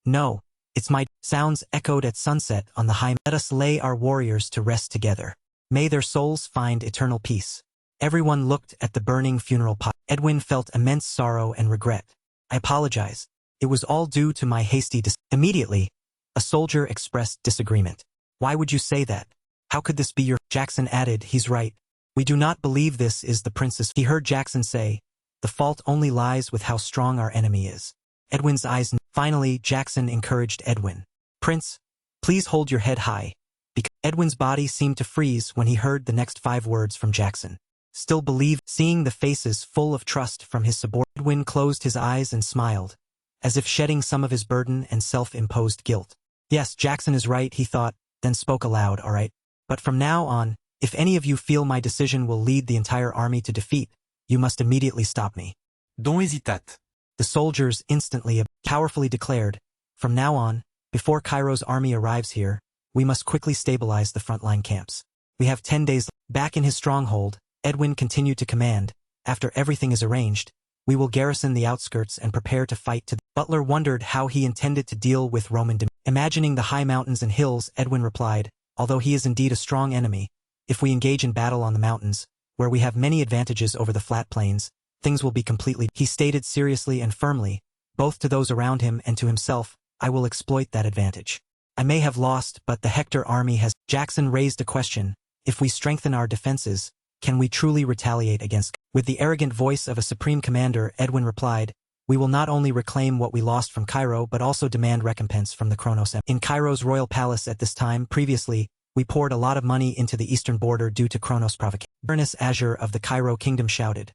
no, it's my. Sounds echoed at sunset on the high. Let us lay our warriors to rest together. May their souls find eternal peace. Everyone looked at the burning funeral pyre. Edwin felt immense sorrow and regret. I apologize. It was all due to my hasty Immediately, a soldier expressed disagreement. Why would you say that? How could this be your? Jackson added, he's right. We do not believe this is the princess. He heard Jackson say, the fault only lies with how strong our enemy is. Edwin's eyes. Finally, Jackson encouraged Edwin. Prince, please hold your head high. Because Edwin's body seemed to freeze when he heard the next 5 words from Jackson. Still believe. Seeing the faces full of trust from his subordinates, Edwin closed his eyes and smiled, as if shedding some of his burden and self-imposed guilt. Yes, Jackson is right, he thought, then spoke aloud, all right. But from now on, if any of you feel my decision will lead the entire army to defeat, you must immediately stop me. Don't hesitate. The soldiers instantly, powerfully declared, from now on, before Cairo's army arrives here, we must quickly stabilize the frontline camps. We have 10 days. Back in his stronghold, Edwin continued to command, after everything is arranged, we will garrison the outskirts and prepare to fight to. Butler wondered how he intended to deal with Roman. Imagining the high mountains and hills, Edwin replied, although he is indeed a strong enemy, if we engage in battle on the mountains, where we have many advantages over the flat plains, things will be completely. He stated seriously and firmly, both to those around him and to himself, I will exploit that advantage. I may have lost, but the Hector army has. Jackson raised a question, if we strengthen our defenses, can we truly retaliate against? With the arrogant voice of a supreme commander, Edwin replied, we will not only reclaim what we lost from Cairo but also demand recompense from the Kronos Empire. In Cairo's royal palace at this time, previously, we poured a lot of money into the eastern border due to Kronos' provocation. Baroness Azure of the Cairo kingdom shouted.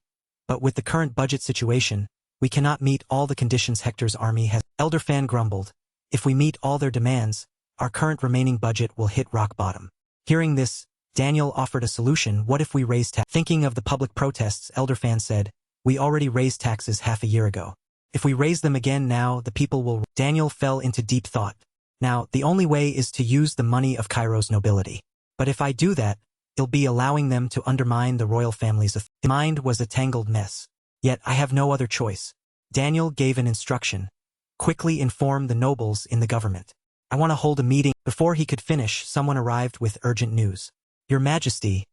But with the current budget situation, we cannot meet all the conditions Hector's army has. Elder Fan grumbled, if we meet all their demands, our current remaining budget will hit rock bottom. Hearing this, Daniel offered a solution. What if we raise taxes? Thinking of the public protests, Elder Fan said, we already raised taxes half a year ago. If we raise them again now, the people will. Daniel fell into deep thought. Now, the only way is to use the money of Cairo's nobility. But if I do that, it'll be allowing them to undermine the royal family's authority. His mind was a tangled mess. Yet I have no other choice. Daniel gave an instruction. Quickly inform the nobles in the government. I want to hold a meeting. Before he could finish, someone arrived with urgent news. Your Majesty,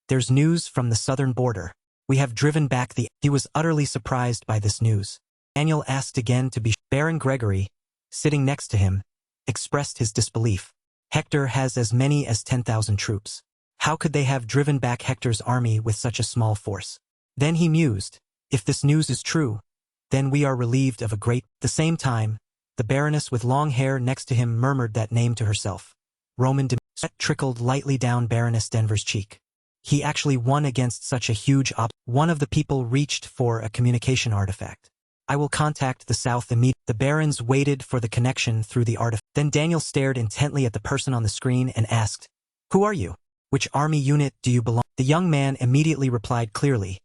there's news from the southern border. We have driven back the. He was utterly surprised by this news. Daniel asked again to be. Baron Gregory, sitting next to him, expressed his disbelief. Hector has as many as 10,000 troops. How could they have driven back Hector's army with such a small force? Then he mused, if this news is true, then we are relieved of a great. At the same time, the Baroness with long hair next to him murmured that name to herself. Roman Sweat trickled lightly down Baroness Denver's cheek. He actually won against such a huge One of the people reached for a communication artifact. I will contact the south immediately. The barons waited for the connection through the artifact. Then Daniel stared intently at the person on the screen and asked, who are you? Which army unit do you belong? The young man immediately replied clearly,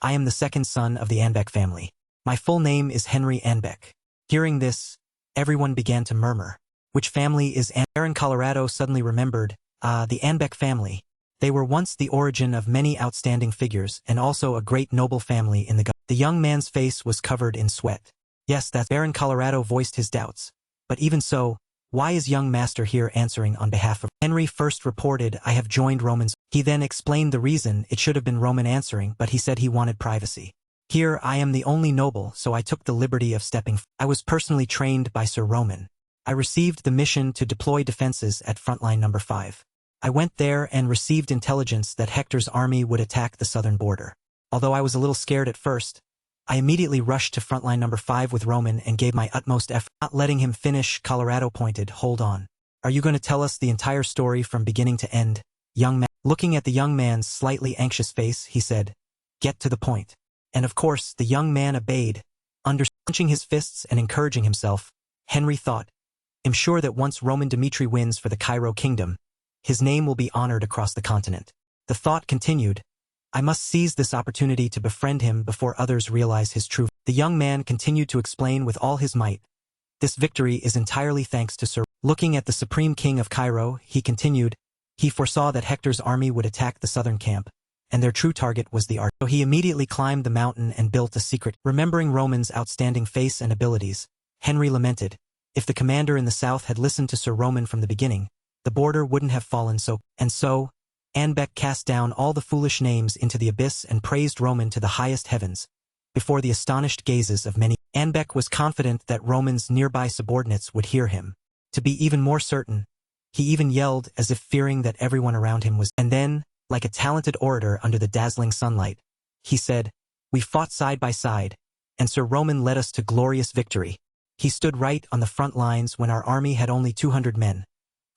I am the second son of the Anbeck family. My full name is Henry Anbeck. Hearing this, everyone began to murmur. Which family is Baron Colorado suddenly remembered, the Anbeck family. They were once the origin of many outstanding figures and also a great noble family in the government. The young man's face was covered in sweat. Yes, that Baron Colorado voiced his doubts. But even so, why is young master here answering on behalf of Henry? First reported, I have joined Romans. He then explained the reason. It should have been Roman answering, but he said he wanted privacy. Here I am the only noble, so I took the liberty of stepping. I was personally trained by Sir Roman. I received the mission to deploy defenses at frontline number 5. I went there and received intelligence that Hector's army would attack the southern border. Although I was a little scared at first, I immediately rushed to frontline number 5 with Roman and gave my utmost effort. Not letting him finish, Colorado pointed, hold on. Are you going to tell us the entire story from beginning to end? Young man. Looking at the young man's slightly anxious face, he said, get to the point. And of course, the young man obeyed, clenching his fists and encouraging himself. Henry thought, I'm sure that once Roman Dimitri wins for the Cairo kingdom, his name will be honored across the continent. The thought continued, I must seize this opportunity to befriend him before others realize his true. The young man continued to explain with all his might. This victory is entirely thanks to Sir. Looking at the Supreme King of Cairo, he continued, he foresaw that Hector's army would attack the southern camp, and their true target was the arch. So he immediately climbed the mountain and built a secret. Remembering Roman's outstanding face and abilities, Henry lamented, if the commander in the south had listened to Sir Roman from the beginning, the border wouldn't have fallen so. And so, Anbec cast down all the foolish names into the abyss and praised Roman to the highest heavens, before the astonished gazes of many. Anbec was confident that Roman's nearby subordinates would hear him. To be even more certain, he even yelled as if fearing that everyone around him was. And then, like a talented orator under the dazzling sunlight, he said, we fought side by side, and Sir Roman led us to glorious victory. He stood right on the front lines when our army had only 200 men,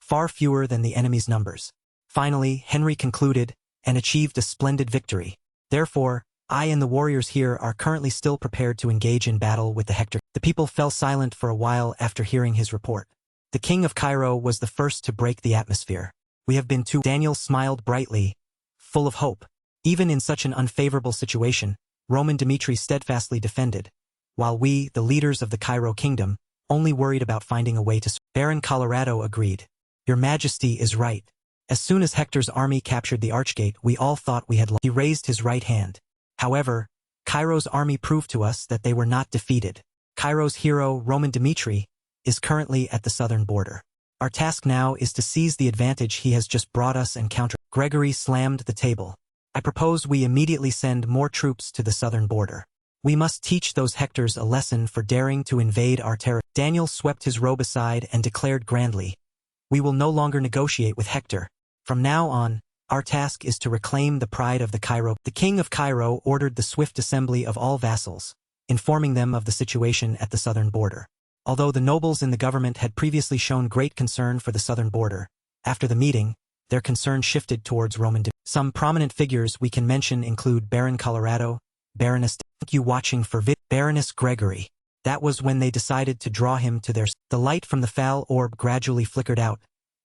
far fewer than the enemy's numbers. Finally, Henry concluded, and achieved a splendid victory. Therefore, I and the warriors here are currently still prepared to engage in battle with the Hector. The people fell silent for a while after hearing his report. The king of Cairo was the first to break the atmosphere. We have been too. Daniel smiled brightly, full of hope. Even in such an unfavorable situation, Roman Dimitri steadfastly defended, while we, the leaders of the Cairo kingdom, only worried about finding a way to. Baron Colorado agreed. Your Majesty is right. As soon as Hector's army captured the Archgate, we all thought we had lost. He raised his right hand. However, Cairo's army proved to us that they were not defeated. Cairo's hero, Roman Dimitri, is currently at the southern border. Our task now is to seize the advantage he has just brought us and counter. Gregory slammed the table. I propose we immediately send more troops to the southern border. We must teach those Hectors a lesson for daring to invade our territory. Daniel swept his robe aside and declared grandly, we will no longer negotiate with Hector. From now on, our task is to reclaim the pride of the Cairo. The king of Cairo ordered the swift assembly of all vassals, informing them of the situation at the southern border. Although the nobles in the government had previously shown great concern for the southern border, after the meeting, their concern shifted towards Roman. Some prominent figures we can mention include Baron Colorado, Baroness. Thank you watching for Baroness Gregory. That was when they decided to draw him to their. The light from the foul orb gradually flickered out,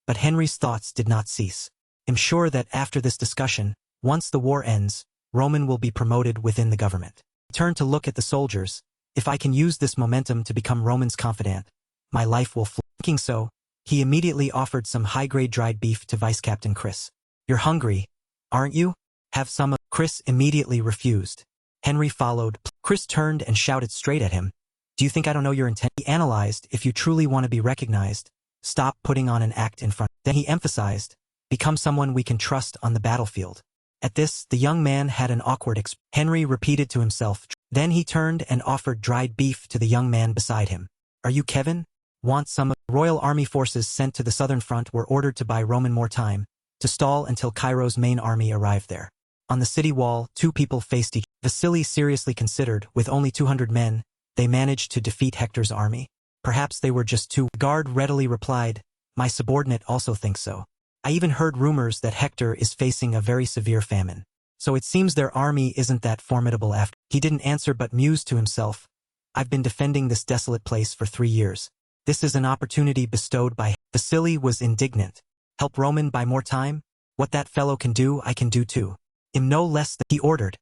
but Henry's thoughts did not cease. I'm sure that after this discussion, once the war ends, Roman will be promoted within the government. Turn to look at the soldiers. If I can use this momentum to become Roman's confidant, my life will flow. Thinking so, he immediately offered some high-grade dried beef to Vice Captain Chris. You're hungry, aren't you? Have some of. Chris immediately refused. Henry followed. Chris turned and shouted straight at him. Do you think I don't know your intent? He analyzed, if you truly want to be recognized, stop putting on an act in front. Then he emphasized, become someone we can trust on the battlefield. At this, the young man had an awkward expression. Henry repeated to himself. Then he turned and offered dried beef to the young man beside him. Are you Kevin? Want some of? Royal army forces sent to the southern front were ordered to buy Roman more time, to stall until Cairo's main army arrived there. On the city wall, two people faced each other. Vasily seriously considered, with only 200 men, they managed to defeat Hector's army. Perhaps they were just too. The guard readily replied, my subordinate also thinks so. I even heard rumors that Hector is facing a very severe famine. So it seems their army isn't that formidable after. He didn't answer but mused to himself. I've been defending this desolate place for 3 years. This is an opportunity bestowed by. Vasily was indignant. Help Roman buy more time? What that fellow can do, I can do too. I'm no less than. He ordered.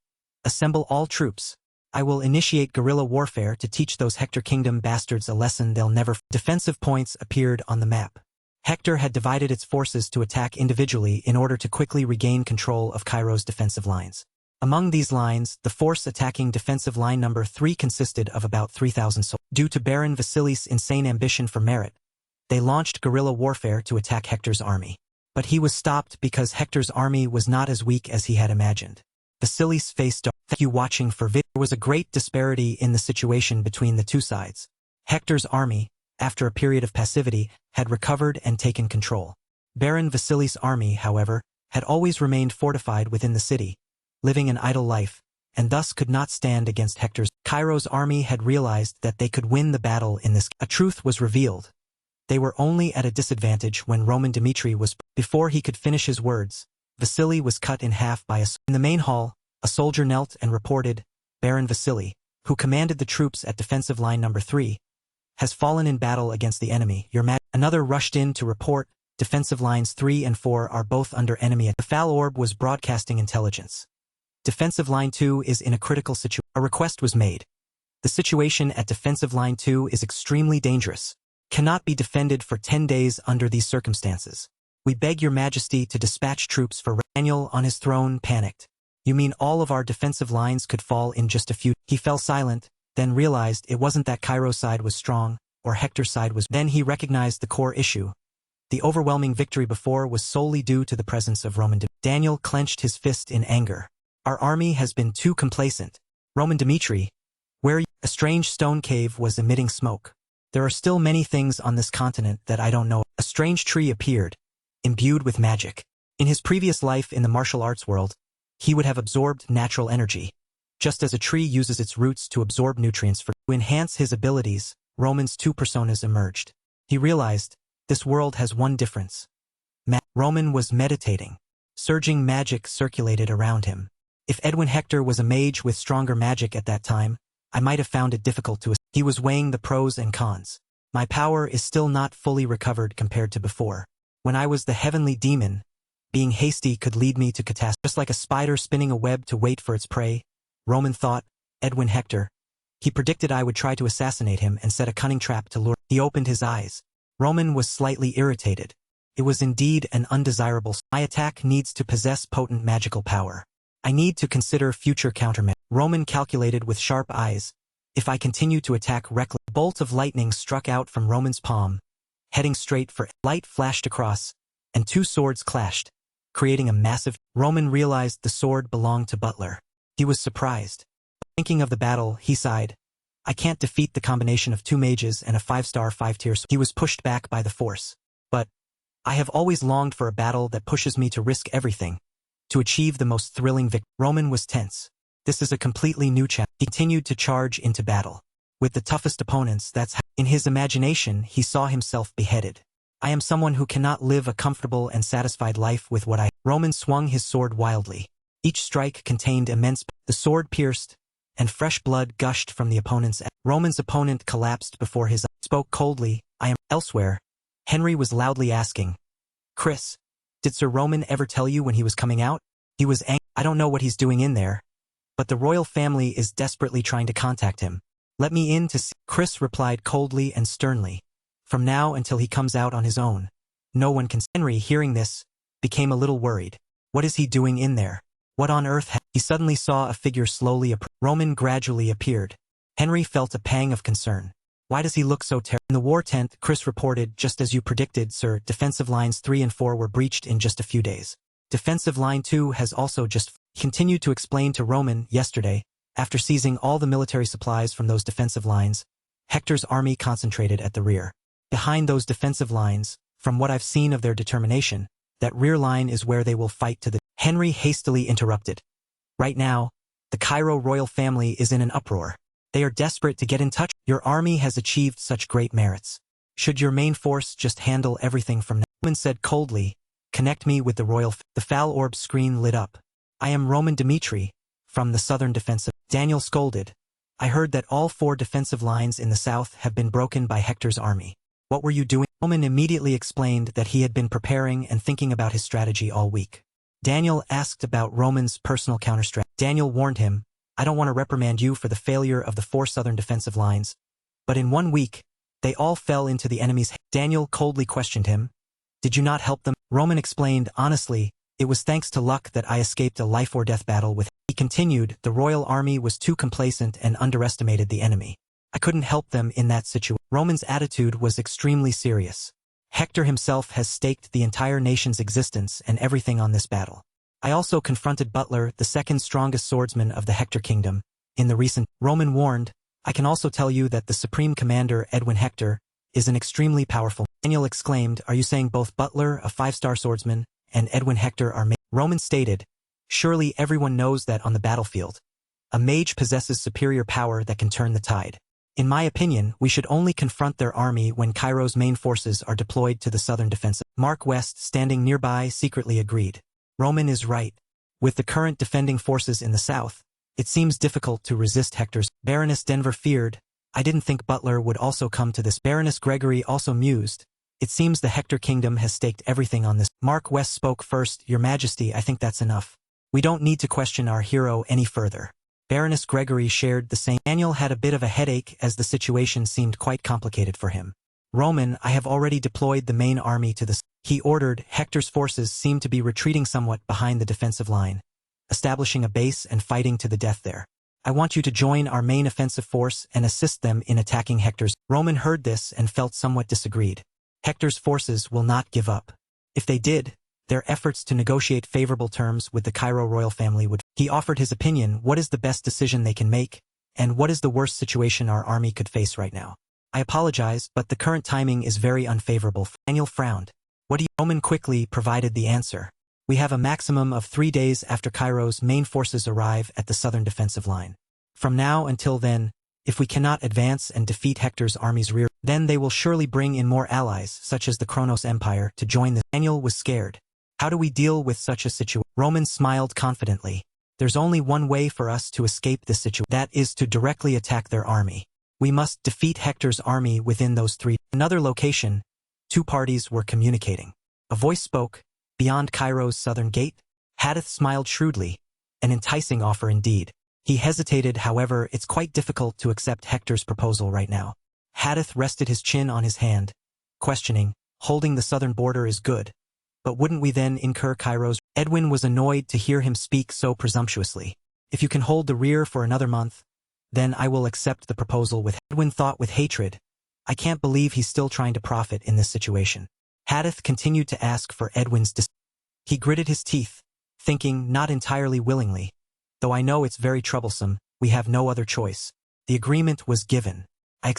Assemble all troops. I will initiate guerrilla warfare to teach those Hector Kingdom bastards a lesson they'll never. Defensive points appeared on the map. Hector had divided its forces to attack individually in order to quickly regain control of Cairo's defensive lines. Among these lines, the force attacking defensive line number 3 consisted of about 3,000 soldiers. Due to Baron Vasilis' insane ambition for merit, they launched guerrilla warfare to attack Hector's army. But he was stopped because Hector's army was not as weak as he had imagined. Vasilis faced Thank you watching for video. There was a great disparity in the situation between the two sides. Hector's army, after a period of passivity, had recovered and taken control. Baron Vasilis' army, however, had always remained fortified within the city, living an idle life, and thus could not stand against Hector's. Cairo's army had realized that they could win the battle in this. A truth was revealed. They were only at a disadvantage when Roman Dimitri was. Before he could finish his words, Vasily was cut in half by a. In the main hall, a soldier knelt and reported, Baron Vasily, who commanded the troops at defensive line number 3, has fallen in battle against the enemy. Your Majesty. Another rushed in to report, defensive lines 3 and 4 are both under enemy. The foul orb was broadcasting intelligence. Defensive line 2 is in a critical situation. A request was made. The situation at defensive line 2 is extremely dangerous. Cannot be defended for 10 days under these circumstances. We beg your Majesty to dispatch troops for. Daniel on his throne panicked. You mean all of our defensive lines could fall in just a few? He fell silent, then realized it wasn't that Cairo's side was strong, or Hector's side was. Then he recognized the core issue. The overwhelming victory before was solely due to the presence of Roman. Daniel clenched his fist in anger. Our army has been too complacent. Roman Dimitri, where you? A strange stone cave was emitting smoke. There are still many things on this continent that I don't know. A strange tree appeared, imbued with magic. In his previous life in the martial arts world, he would have absorbed natural energy, just as a tree uses its roots to absorb nutrients to enhance his abilities. Roman's two personas emerged. He realized, this world has one difference. Roman was meditating. Surging magic circulated around him. If Edwin Hector was a mage with stronger magic at that time, I might have found it difficult to. He was weighing the pros and cons. My power is still not fully recovered compared to before. When I was the heavenly demon, being hasty could lead me to catastrophe. Just like a spider spinning a web to wait for its prey, Roman thought, Edwin Hector. He predicted I would try to assassinate him and set a cunning trap to lure. He opened his eyes. Roman was slightly irritated. It was indeed an undesirable. My attack needs to possess potent magical power. I need to consider future countermeasures. Roman calculated with sharp eyes. If I continue to attack recklessly. A bolt of lightning struck out from Roman's palm, heading straight for. Light flashed across, and two swords clashed, creating a massive. Roman realized the sword belonged to Butler. He was surprised. Thinking of the battle, he sighed. I can't defeat the combination of two mages and a 5-star 5-tier. He was pushed back by the force. But I have always longed for a battle that pushes me to risk everything, to achieve the most thrilling victory. Roman was tense. This is a completely new chapter. He continued to charge into battle. With the toughest opponents, that's how. In his imagination, he saw himself beheaded. I am someone who cannot live a comfortable and satisfied life with what I. Roman swung his sword wildly. Each strike contained immense. The sword pierced, and fresh blood gushed from the opponent's. Roman's opponent collapsed before his. Spoke coldly. I am. Elsewhere, Henry was loudly asking, Chris, did Sir Roman ever tell you when he was coming out? He was angry. I don't know what he's doing in there, but the royal family is desperately trying to contact him. Let me in to see. Chris replied coldly and sternly. From now until he comes out on his own, no one can. Henry, hearing this, became a little worried. What is he doing in there? What on earth? He suddenly saw a figure slowly approach. Roman gradually appeared. Henry felt a pang of concern. Why does he look so terrible? In the war tent, Chris reported, just as you predicted, sir, defensive lines 3 and 4 were breached in just a few days. Defensive line 2 has also just. Continued to explain to Roman yesterday, after seizing all the military supplies from those defensive lines, Hector's army concentrated at the rear. Behind those defensive lines, from what I've seen of their determination, that rear line is where they will fight to the. Henry hastily interrupted. Right now, the Cairo royal family is in an uproar. They are desperate to get in touch. Your army has achieved such great merits. Should your main force just handle everything from now? Roman said coldly, connect me with the royal. The foul orb screen lit up. I am Roman Dimitri, from the southern defensive. Daniel scolded. I heard that all 4 defensive lines in the south have been broken by Hector's army. What were you doing? Roman immediately explained that he had been preparing and thinking about his strategy all week. Daniel asked about Roman's personal counterstrategy. Daniel warned him, I don't want to reprimand you for the failure of the 4 southern defensive lines, but in 1 week, they all fell into the enemy's hands. Daniel coldly questioned him, Did you not help them? Roman explained, honestly, it was thanks to luck that I escaped a life-or-death battle with. He continued, the royal army was too complacent and underestimated the enemy. I couldn't help them in that situation. Roman's attitude was extremely serious. Hector himself has staked the entire nation's existence and everything on this battle. I also confronted Butler, the second strongest swordsman of the Hector kingdom, in the recent. Roman warned, I can also tell you that the supreme commander, Edwin Hector, is an extremely powerful. Daniel exclaimed, are you saying both Butler, a 5-star swordsman, and Edwin Hector are mage? Roman stated, surely everyone knows that on the battlefield, a mage possesses superior power that can turn the tide. In my opinion, we should only confront their army when Cairo's main forces are deployed to the southern defensive. Mark West, standing nearby, secretly agreed. Roman is right. With the current defending forces in the south, it seems difficult to resist Hector's. Baroness Denver feared, I didn't think Butler would also come to this. Baroness Gregory also mused, it seems the Hector kingdom has staked everything on this. Mark West spoke first, Your Majesty, I think that's enough. We don't need to question our hero any further. Baroness Gregory shared the same. Daniel had a bit of a headache as the situation seemed quite complicated for him. Roman, I have already deployed the main army to the. He ordered. Hector's forces seemed to be retreating somewhat behind the defensive line, establishing a base and fighting to the death there. I want you to join our main offensive force and assist them in attacking Hector's. Roman heard this and felt somewhat disagreed. Hector's forces will not give up. If they did, their efforts to negotiate favorable terms with the Cairo royal family would. He offered his opinion, what is the best decision they can make, and what is the worst situation our army could face right now. I apologize, but the current timing is very unfavorable. Daniel frowned. What do you? Roman quickly provided the answer. We have a maximum of 3 days after Cairo's main forces arrive at the southern defensive line. From now until then, if we cannot advance and defeat Hector's army's rear, then they will surely bring in more allies, such as the Kronos Empire, to join the. Daniel was scared. How do we deal with such a situation? Roman smiled confidently. There's only one way for us to escape this situation. That is to directly attack their army. We must defeat Hector's army within those 3. Another location, 2 parties were communicating. A voice spoke, beyond Cairo's southern gate. Hadith smiled shrewdly. An enticing offer indeed. He hesitated, however, it's quite difficult to accept Hector's proposal right now. Hadith rested his chin on his hand, questioning, holding the southern border is good. But wouldn't we then incur Cairo's? Edwin was annoyed to hear him speak so presumptuously. If you can hold the rear for another month, then I will accept the proposal with. Edwin thought with hatred, I can't believe he's still trying to profit in this situation. Hadith continued to ask for Edwin's He gritted his teeth, thinking not entirely willingly. Though I know it's very troublesome, we have no other choice. The agreement was given.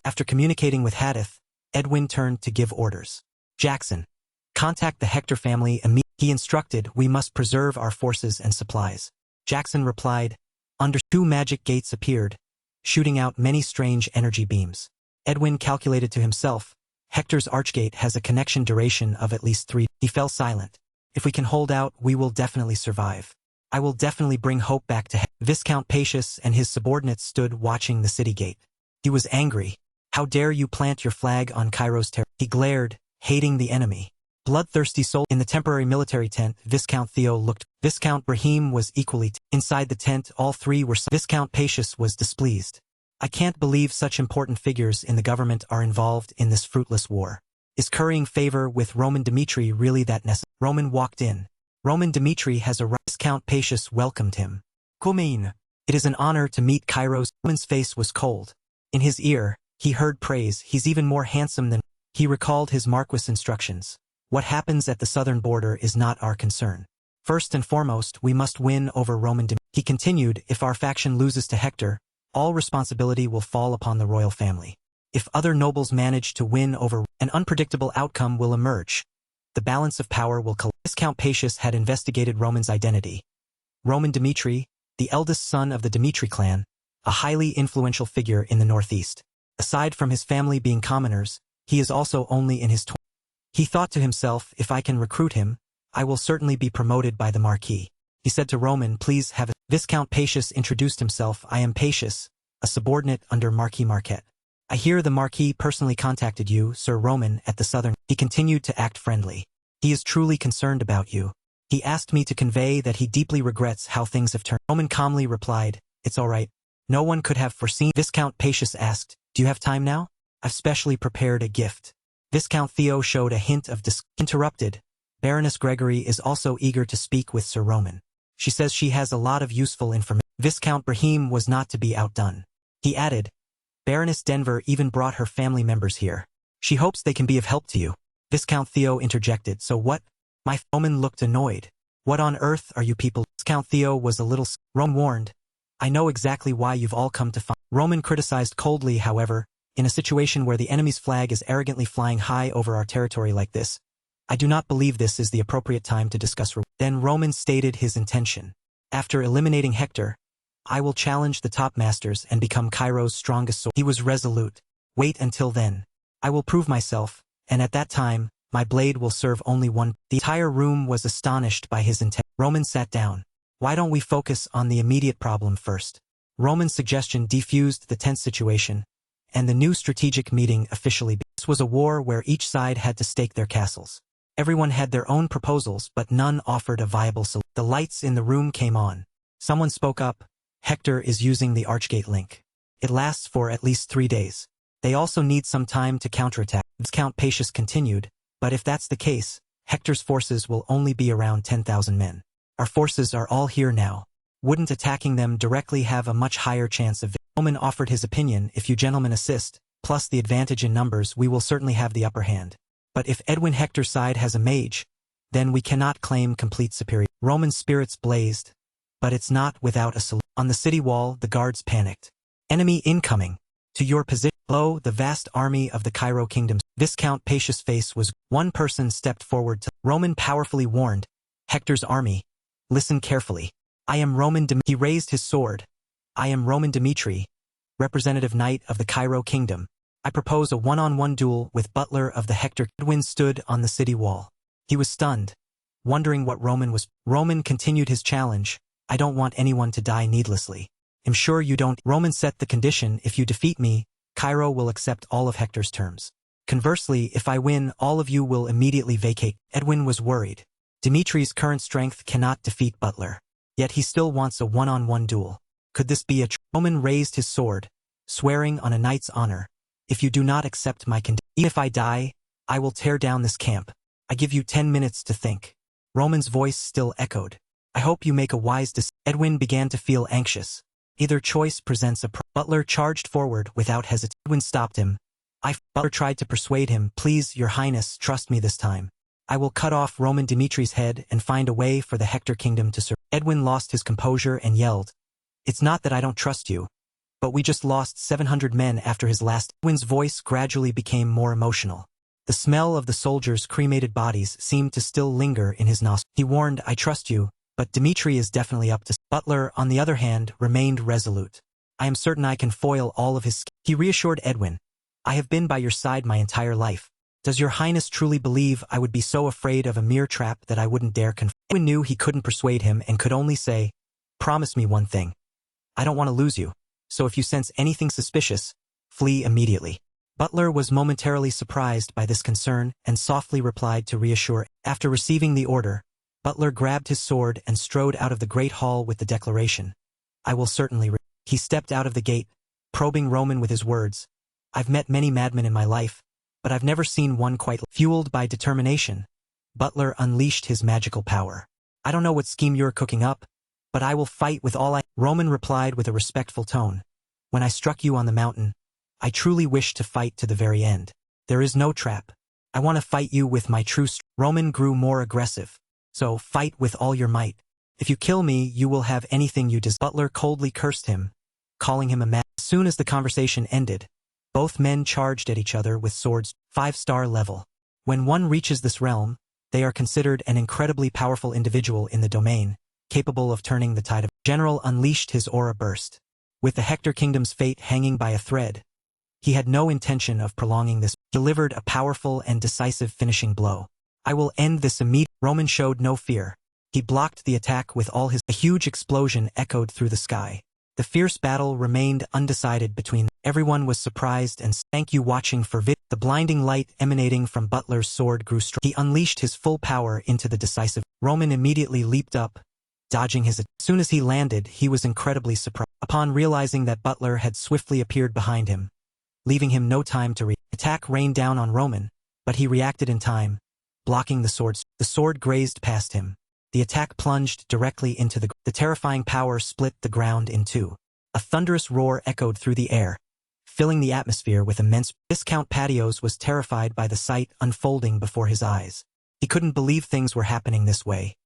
After communicating with Hadith, Edwin turned to give orders. Jackson. Contact the Hector family immediately. He instructed, we must preserve our forces and supplies. Jackson replied, under. 2 magic gates appeared, shooting out many strange energy beams. Edwin calculated to himself, Hector's archgate has a connection duration of at least 3. He fell silent. If we can hold out, we will definitely survive. I will definitely bring hope back to Viscount Pacius and his subordinates stood watching the city gate. He was angry. How dare you plant your flag on Cairo's territory? He glared, hating the enemy. Bloodthirsty soul. In the temporary military tent, Viscount Theo looked. Viscount Brahim was equally. Inside the tent, all 3 were. Viscount Pacius was displeased. I can't believe such important figures in the government are involved in this fruitless war. Is currying favor with Roman Dimitri really that necessary? Roman walked in. Roman Dimitri has arrived. Viscount Pacius welcomed him. Kumain. It is an honor to meet Cairo's. Roman's face was cold. In his ear, he heard praise. He's even more handsome than. He recalled his Marquis instructions. What happens at the southern border is not our concern. First and foremost, we must win over Roman Dimitri. He continued, if our faction loses to Hector, all responsibility will fall upon the royal family. If other nobles manage to win over, an unpredictable outcome will emerge. The balance of power will collapse. Viscount Pacius had investigated Roman's identity. Roman Dimitri, the eldest son of the Dimitri clan, a highly influential figure in the northeast. Aside from his family being commoners, he is also only in his 20s. He thought to himself, if I can recruit him, I will certainly be promoted by the Marquis. He said to Roman, please have a. Viscount Pacius introduced himself, I am Pacius, a subordinate under Marquis Marquette. I hear the Marquis personally contacted you, Sir Roman, at the southern. He continued to act friendly. He is truly concerned about you. He asked me to convey that he deeply regrets how things have turned. Roman calmly replied, it's all right. No one could have foreseen. Viscount Pacius asked, do you have time now? I've specially prepared a gift. Viscount Theo showed a hint of interrupted. Baroness Gregory is also eager to speak with Sir Roman. She says she has a lot of useful information. Viscount Brahim was not to be outdone. He added, Baroness Denver even brought her family members here. She hopes they can be of help to you. Viscount Theo interjected, so what? My Roman looked annoyed. What on earth are you people? Viscount Theo was a little Roman warned. I know exactly why you've all come to find. Roman criticized coldly, however, in a situation where the enemy's flag is arrogantly flying high over our territory like this. I do not believe this is the appropriate time to discuss. Then Roman stated his intention. After eliminating Hector, I will challenge the top masters and become Cairo's strongest sword. He was resolute. Wait until then. I will prove myself, and at that time, my blade will serve only one. The entire room was astonished by his intent. Roman sat down. Why don't we focus on the immediate problem first? Roman's suggestion defused the tense situation, and the new strategic meeting officially began. This was a war where each side had to stake their castles. Everyone had their own proposals, but none offered a viable solution. The lights in the room came on. Someone spoke up. Hector is using the Archgate link. It lasts for at least 3 days. They also need some time to counterattack. Viscount Pacius continued, but if that's the case, Hector's forces will only be around 10,000 men. Our forces are all here now. Wouldn't attacking them directly have a much higher chance of victory? Roman offered his opinion. If you gentlemen assist, plus the advantage in numbers, we will certainly have the upper hand. But if Edwin Hector's side has a mage, then we cannot claim complete superiority. Roman's spirits blazed, but it's not without a solution. On the city wall, the guards panicked. Enemy incoming. To your position. Below, the vast army of the Cairo kingdoms. Viscount Pacius' face was. One person stepped forward to. Roman powerfully warned. Hector's army. Listen carefully. I am Roman He raised his sword. I am Roman Dimitri, representative knight of the Cairo kingdom. I propose a one-on-one duel with butler of the Hector. Edwin stood on the city wall. He was stunned, wondering what Roman was. Roman continued his challenge. I don't want anyone to die needlessly. I'm sure you don't. Roman set the condition. If you defeat me, Cairo will accept all of Hector's terms. Conversely, if I win, all of you will immediately vacate. Edwin was worried. Dimitri's current strength cannot defeat Butler. Yet he still wants a one-on-one duel. Could this be a Roman raised his sword, swearing on a knight's honor. If you do not accept my condition, even if I die, I will tear down this camp. I give you 10 minutes to think. Roman's voice still echoed. I hope you make a wise decision. Edwin began to feel anxious. Either choice presents a Butler charged forward without hesitation. Edwin stopped him. Butler tried to persuade him. Please, your highness, trust me this time. I will cut off Roman Dimitri's head and find a way for the Hector kingdom to survive. Edwin lost his composure and yelled. It's not that I don't trust you, but we just lost 700 men after his last. Edwin's voice gradually became more emotional. The smell of the soldiers' cremated bodies seemed to still linger in his nostrils. He warned, I trust you, but Dimitri is definitely up to. Butler, on the other hand, remained resolute. I am certain I can foil all of his schemes. He reassured Edwin. I have been by your side my entire life. Does your highness truly believe I would be so afraid of a mere trap that I wouldn't dare confront? Edwin knew he couldn't persuade him and could only say, promise me one thing. I don't want to lose you, so if you sense anything suspicious, flee immediately. Butler was momentarily surprised by this concern and softly replied to reassure. After receiving the order, Butler grabbed his sword and strode out of the great hall with the declaration. I will certainly. He stepped out of the gate, probing Roman with his words. I've met many madmen in my life, but I've never seen one quite. Fueled by determination, Butler unleashed his magical power. I don't know what scheme you're cooking up, but I will fight with all I. Roman replied with a respectful tone. When I struck you on the mountain, I truly wished to fight to the very end. There is no trap. I want to fight you with my true strength. Roman grew more aggressive. So, fight with all your might. If you kill me, you will have anything you desire. Butler coldly cursed him, calling him a mad. As soon as the conversation ended, both men charged at each other with swords, 5-star level. When one reaches this realm, they are considered an incredibly powerful individual in the domain, capable of turning the tide of. General unleashed his aura burst. With the Hector kingdom's fate hanging by a thread, he had no intention of prolonging this. Delivered a powerful and decisive finishing blow. I will end this immediately. Roman showed no fear. He blocked the attack with all his. A huge explosion echoed through the sky. The fierce battle remained undecided between. Everyone was surprised and. Thank you watching for vid. The blinding light emanating from Butler's sword grew strong. He unleashed his full power into the decisive. Roman immediately leaped up, dodging his. As soon as he landed, he was incredibly surprised. Upon realizing that Butler had swiftly appeared behind him, leaving him no time to attack rained down on Roman, but he reacted in time, blocking the sword. The sword grazed past him. The attack plunged directly into the terrifying power split the ground in two. A thunderous roar echoed through the air, filling the atmosphere with immense. Viscount Patios was terrified by the sight unfolding before his eyes. He couldn't believe things were happening this way.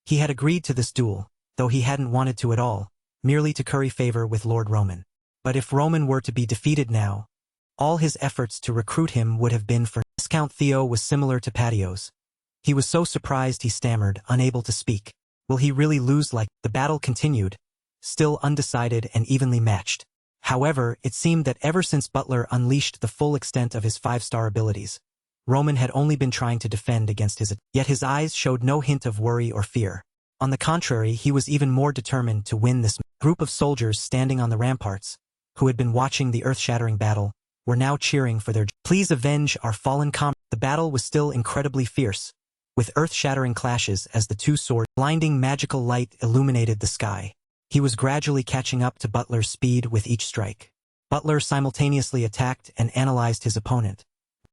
He had agreed to this duel, though he hadn't wanted to at all, merely to curry favor with Lord Roman. But if Roman were to be defeated now, all his efforts to recruit him would have been for. Viscount Theo was similar to Patios. He was so surprised he stammered, unable to speak. Will he really lose? The battle continued, still undecided and evenly matched. However, it seemed that ever since Butler unleashed the full extent of his 5-star abilities, Roman had only been trying to defend against yet his eyes showed no hint of worry or fear. On the contrary, he was even more determined to win this. Group of soldiers standing on the ramparts, who had been watching the earth-shattering battle, were now cheering for their. Please avenge our fallen comrade. The battle was still incredibly fierce, with earth-shattering clashes as the two swords. Blinding magical light illuminated the sky. He was gradually catching up to Butler's speed with each strike. Butler simultaneously attacked and analyzed his opponent.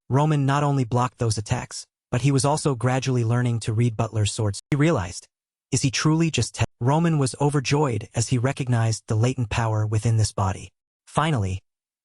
Roman not only blocked those attacks, but he was also gradually learning to read Butler's swords. He realized, is he truly just Roman was overjoyed as he recognized the latent power within this body. Finally,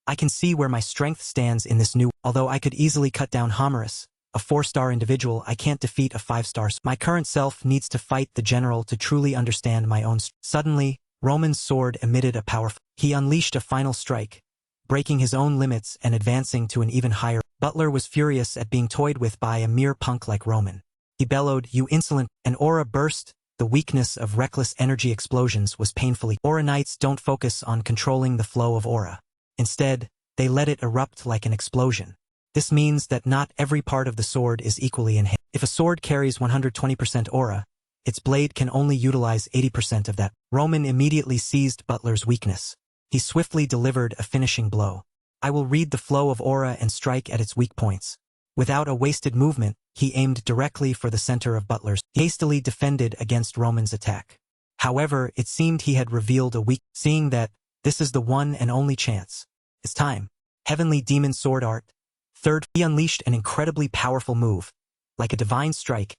I can see where my strength stands in this new. Although I could easily cut down Homerus, a 4-star individual, I can't defeat a 5-star. My current self needs to fight the general to truly understand my own. Suddenly, Roman's sword emitted a powerful. He unleashed a final strike, breaking his own limits and advancing to an even higher. Butler was furious at being toyed with by a mere punk like Roman. He bellowed, "You insolent!" An aura burst. The weakness of reckless energy explosions was painfully. Aura Knights don't focus on controlling the flow of aura. Instead, they let it erupt like an explosion. This means that not every part of the sword is equally enhanced. If a sword carries 120% aura, its blade can only utilize 80% of that. Roman immediately seized Butler's weakness. He swiftly delivered a finishing blow. I will read the flow of aura and strike at its weak points. Without a wasted movement, he aimed directly for the center of Butler's. He hastily defended against Roman's attack. However, it seemed he had revealed a weak. Seeing that, this is the one and only chance. It's time. Heavenly Demon Sword Art. Third, he unleashed an incredibly powerful move, like a divine strike,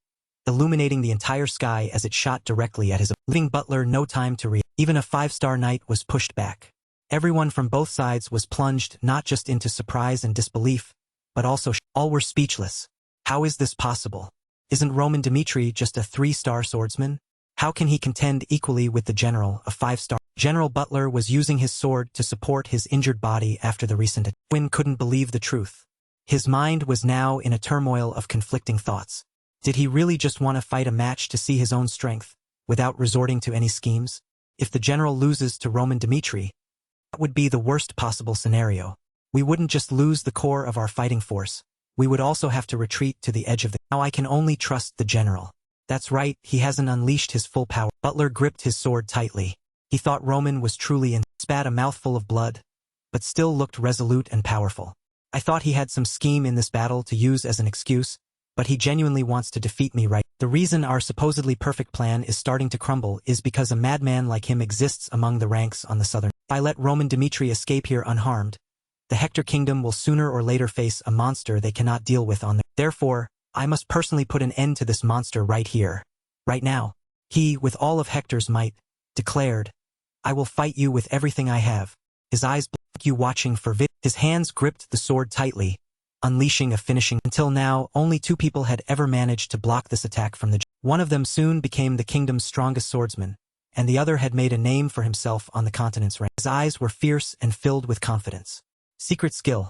illuminating the entire sky as it shot directly at his. Leaving Butler no time to react. Even a 5-star knight was pushed back. Everyone from both sides was plunged not just into surprise and disbelief, but also all were speechless. How is this possible? Isn't Roman Dimitri just a 3-star swordsman? How can he contend equally with the general, a 5-star? General Butler was using his sword to support his injured body after the recent attack. Quinn couldn't believe the truth. His mind was now in a turmoil of conflicting thoughts. Did he really just want to fight a match to see his own strength, without resorting to any schemes? If the general loses to Roman Dimitri, that would be the worst possible scenario. We wouldn't just lose the core of our fighting force, we would also have to retreat to the edge of the. Now I can only trust the general. That's right, he hasn't unleashed his full power. Butler gripped his sword tightly. He thought Roman was truly in. Spat a mouthful of blood, but still looked resolute and powerful. I thought he had some scheme in this battle to use as an excuse, but he genuinely wants to defeat me, right? The reason our supposedly perfect plan is starting to crumble is because a madman like him exists among the ranks on the southern. If I let Roman Dimitri escape here unharmed, the Hector kingdom will sooner or later face a monster they cannot deal with on their. Therefore, I must personally put an end to this monster right here, right now. He, with all of Hector's might, declared, I will fight you with everything I have. His eyes blinked, you watching for His hands gripped the sword tightly, unleashing a finishing. Until now, only 2 people had ever managed to block this attack from the. One of them soon became the kingdom's strongest swordsman, and the other had made a name for himself on the continent's rank. His eyes were fierce and filled with confidence. Secret skill.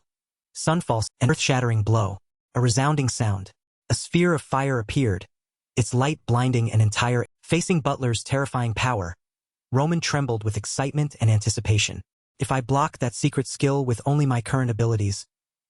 Sunfall, an earth-shattering blow. A resounding sound. A sphere of fire appeared, its light blinding an entire. Facing Butler's terrifying power, Roman trembled with excitement and anticipation. If I block that secret skill with only my current abilities,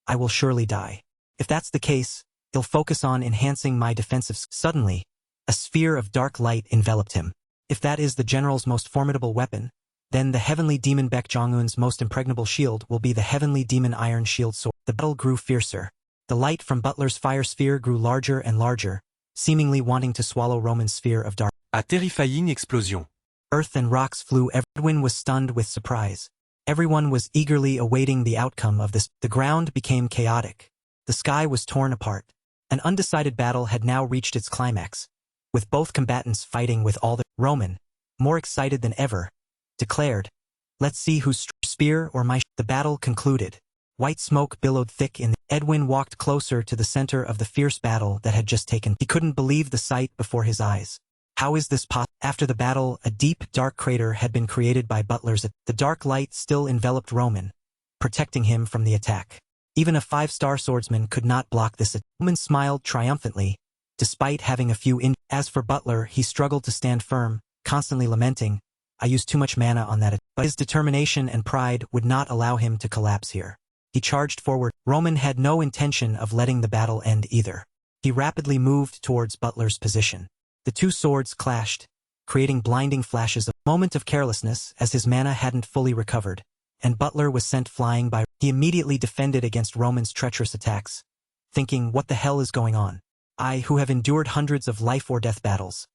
I will surely die. If that's the case, he'll focus on enhancing my defensive. Suddenly, a sphere of dark light enveloped him. If that is the general's most formidable weapon, then the heavenly demon Baek Jong-un's most impregnable shield will be the heavenly demon iron shield sword. The battle grew fiercer. The light from Butler's fire sphere grew larger and larger, seemingly wanting to swallow Roman's sphere of dark. A terrifying explosion. Earth and rocks flew. Edwin was stunned with surprise. Everyone was eagerly awaiting the outcome of this. The ground became chaotic. The sky was torn apart. An undecided battle had now reached its climax, with both combatants fighting with all the Roman, more excited than ever, declared, "Let's see whose spear or my." The battle concluded. White smoke billowed thick in the Edwin walked closer to the center of the fierce battle that had just taken. He couldn't believe the sight before his eyes. How is this possible? After the battle, a deep, dark crater had been created by butlers. The dark light still enveloped Roman, protecting him from the attack. Even a 5-star swordsman could not block this. Roman smiled triumphantly, despite having a few injuries. As for Butler, he struggled to stand firm, constantly lamenting, "I used too much mana on that." But his determination and pride would not allow him to collapse here. He charged forward. Roman had no intention of letting the battle end either. He rapidly moved towards Butler's position. The two swords clashed, creating blinding flashes. A moment of carelessness as his mana hadn't fully recovered, and Butler was sent flying by. He immediately defended against Roman's treacherous attacks, thinking, "What the hell is going on? I, who have endured hundreds of life-or-death battles,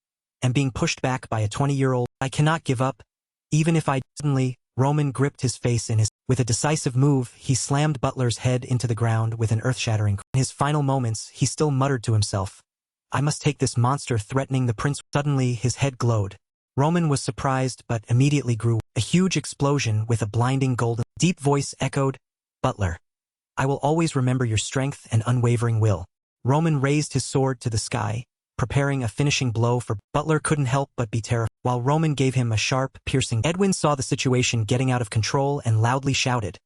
am being pushed back by a 20-year-old. I cannot give up, even if I." Suddenly, Roman gripped his face in his. With a decisive move, he slammed Butler's head into the ground with an earth-shattering. In his final moments, he still muttered to himself, "I must take this monster," threatening the prince. Suddenly, his head glowed. Roman was surprised but immediately grew. A huge explosion with a blinding golden, deep voice echoed, "Butler, I will always remember your strength and unwavering will." Roman raised his sword to the sky, preparing a finishing blow for. Butler couldn't help but be terrified. While Roman gave him a sharp, piercing. Edwin saw the situation getting out of control and loudly shouted.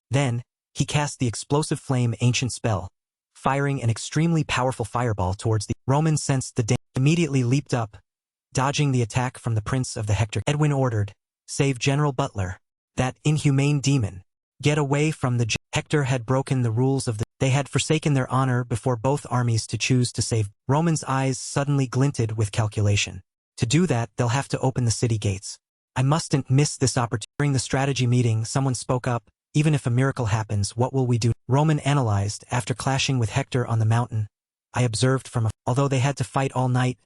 Then, he cast the explosive flame ancient spell, firing an extremely powerful fireball towards the. Roman sensed the danger, immediately leaped up, dodging the attack from the Prince of the Hector. Edwin ordered, "Save General Butler. That inhumane demon. Get away from the." Hector had broken the rules of the. They had forsaken their honor before both armies to choose to save. Roman's eyes suddenly glinted with calculation. To do that, they'll have to open the city gates. I mustn't miss this opportunity. During the strategy meeting, someone spoke up, "Even if a miracle happens, what will we do?" Roman analyzed after clashing with Hector on the mountain. I observed from a. Although they had to fight all night,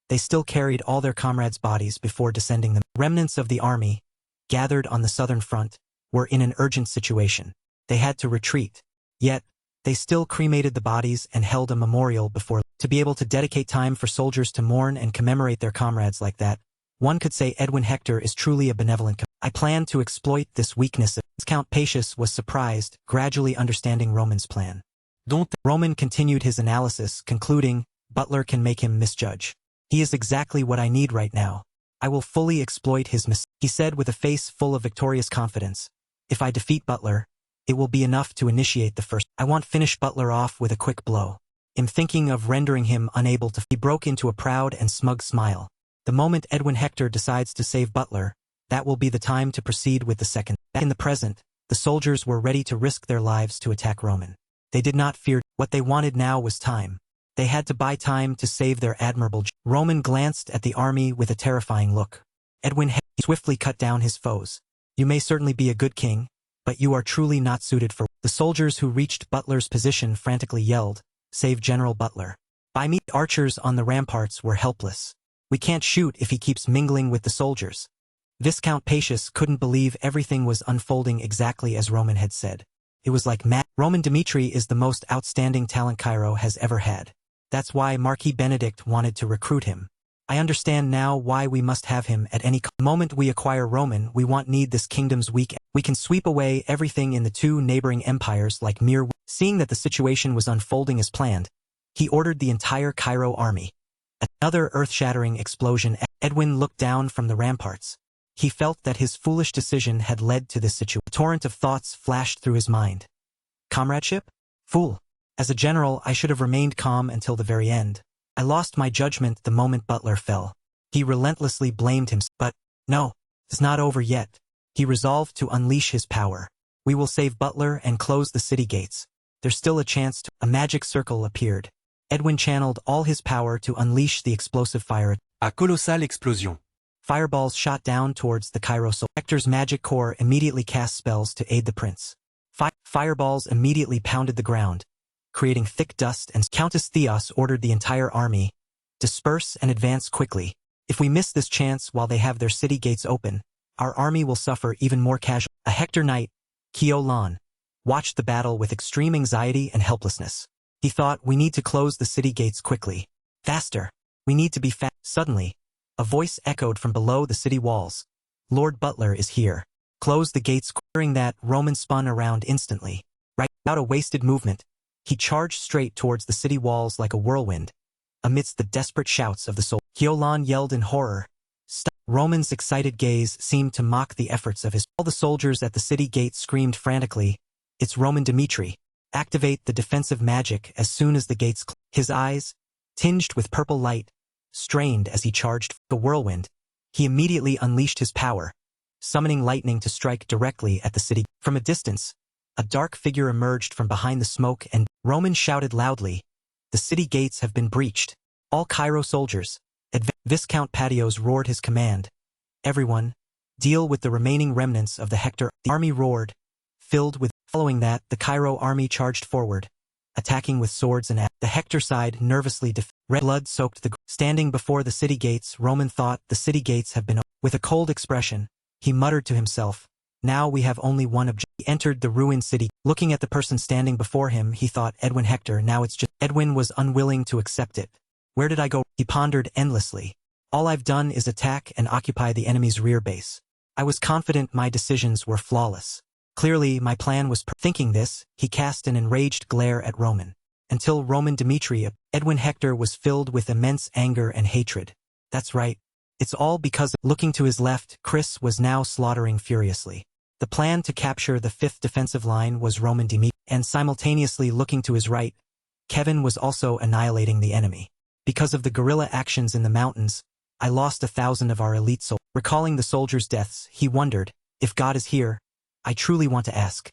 they still carried all their comrades' bodies before descending them. Remnants of the army, gathered on the southern front, were in an urgent situation. They had to retreat. Yet, they still cremated the bodies and held a memorial before. To be able to dedicate time for soldiers to mourn and commemorate their comrades like that, one could say Edwin Hector is truly a benevolent. I plan to exploit this weakness. Count Pacius was surprised, gradually understanding Roman's plan. Roman continued his analysis, concluding, "Butler can make him misjudge. He is exactly what I need right now. I will fully exploit his he said with a face full of victorious confidence. "If I defeat Butler, it will be enough to initiate the first. I want finish Butler off with a quick blow. I'm thinking of rendering him unable to." He broke into a proud and smug smile. The moment Edwin Hector decides to save Butler, that will be the time to proceed with the second. Back in the present, the soldiers were ready to risk their lives to attack Roman. They did not fear. What they wanted now was time. They had to buy time to save their admirable. Roman glanced at the army with a terrifying look. Edwin swiftly cut down his foes. "You may certainly be a good king, but you are truly not suited for." The soldiers who reached Butler's position frantically yelled, "Save General Butler." By me, archers on the ramparts were helpless. "We can't shoot if he keeps mingling with the soldiers." Viscount Pacius couldn't believe everything was unfolding exactly as Roman had said. It was like mad. Roman Dimitri is the most outstanding talent Cairo has ever had. That's why Marquis Benedict wanted to recruit him. I understand now why we must have him at any cost. The moment we acquire Roman, we won't need this kingdom's weak. We can sweep away everything in the two neighboring empires like mere. Seeing that the situation was unfolding as planned, he ordered the entire Cairo army. Another earth-shattering explosion. Edwin looked down from the ramparts. He felt that his foolish decision had led to this situation. A torrent of thoughts flashed through his mind. Comradeship? Fool. As a general, I should have remained calm until the very end. I lost my judgment the moment Butler fell. He relentlessly blamed himself. But, no, it's not over yet. He resolved to unleash his power. We will save Butler and close the city gates. There's still a chance to. A magic circle appeared. Edwin channeled all his power to unleash the explosive fire. A colossale explosion. Fireballs shot down towards the Cairo soldiers. Hector's magic core immediately cast spells to aid the prince. Fireballs immediately pounded the ground, creating thick dust, and Countess Theos ordered the entire army, "Disperse and advance quickly. If we miss this chance while they have their city gates open, our army will suffer even more casualties." A Hector knight, Kio Lan, watched the battle with extreme anxiety and helplessness. He thought, we need to close the city gates quickly. Faster. We need to be fast. Suddenly, a voice echoed from below the city walls. Lord Butler is here. Close the gates. Hearing that, Roman spun around instantly. Right without a wasted movement, he charged straight towards the city walls like a whirlwind. Amidst the desperate shouts of the soldiers, Hyolan yelled in horror. Stop. Roman's excited gaze seemed to mock the efforts of his. All the soldiers at the city gate screamed frantically, "It's Roman Dimitri! Activate the defensive magic as soon as the gates close." His eyes, tinged with purple light, strained as he charged the whirlwind. He immediately unleashed his power, summoning lightning to strike directly at the city. From a distance, a dark figure emerged from behind the smoke and Roman shouted loudly, "The city gates have been breached. All Cairo soldiers, Viscount Patios roared his command. Everyone, deal with the remaining remnants of the Hector." The army roared, filled with. Following that, the Cairo army charged forward, attacking with swords and axes. The Hector side nervously red blood soaked the. Standing before the city gates, Roman thought, the city gates have been. With a cold expression, he muttered to himself, now we have only one objective. He entered the ruined city. Looking at the person standing before him, he thought, Edwin Hector, now it's just. Edwin was unwilling to accept it. Where did I go? He pondered endlessly. All I've done is attack and occupy the enemy's rear base. I was confident my decisions were flawless. Clearly, my plan was thinking this, he cast an enraged glare at Roman. Until Roman Dimitri, Edwin Hector was filled with immense anger and hatred. That's right. It's all because looking to his left, Chris was now slaughtering furiously. The plan to capture the 5th defensive line was Roman Dimitri, and simultaneously looking to his right, Kevin was also annihilating the enemy. Because of the guerrilla actions in the mountains, I lost 1,000 of our elite soldiers. Recalling the soldiers' deaths, he wondered, if God is here, I truly want to ask.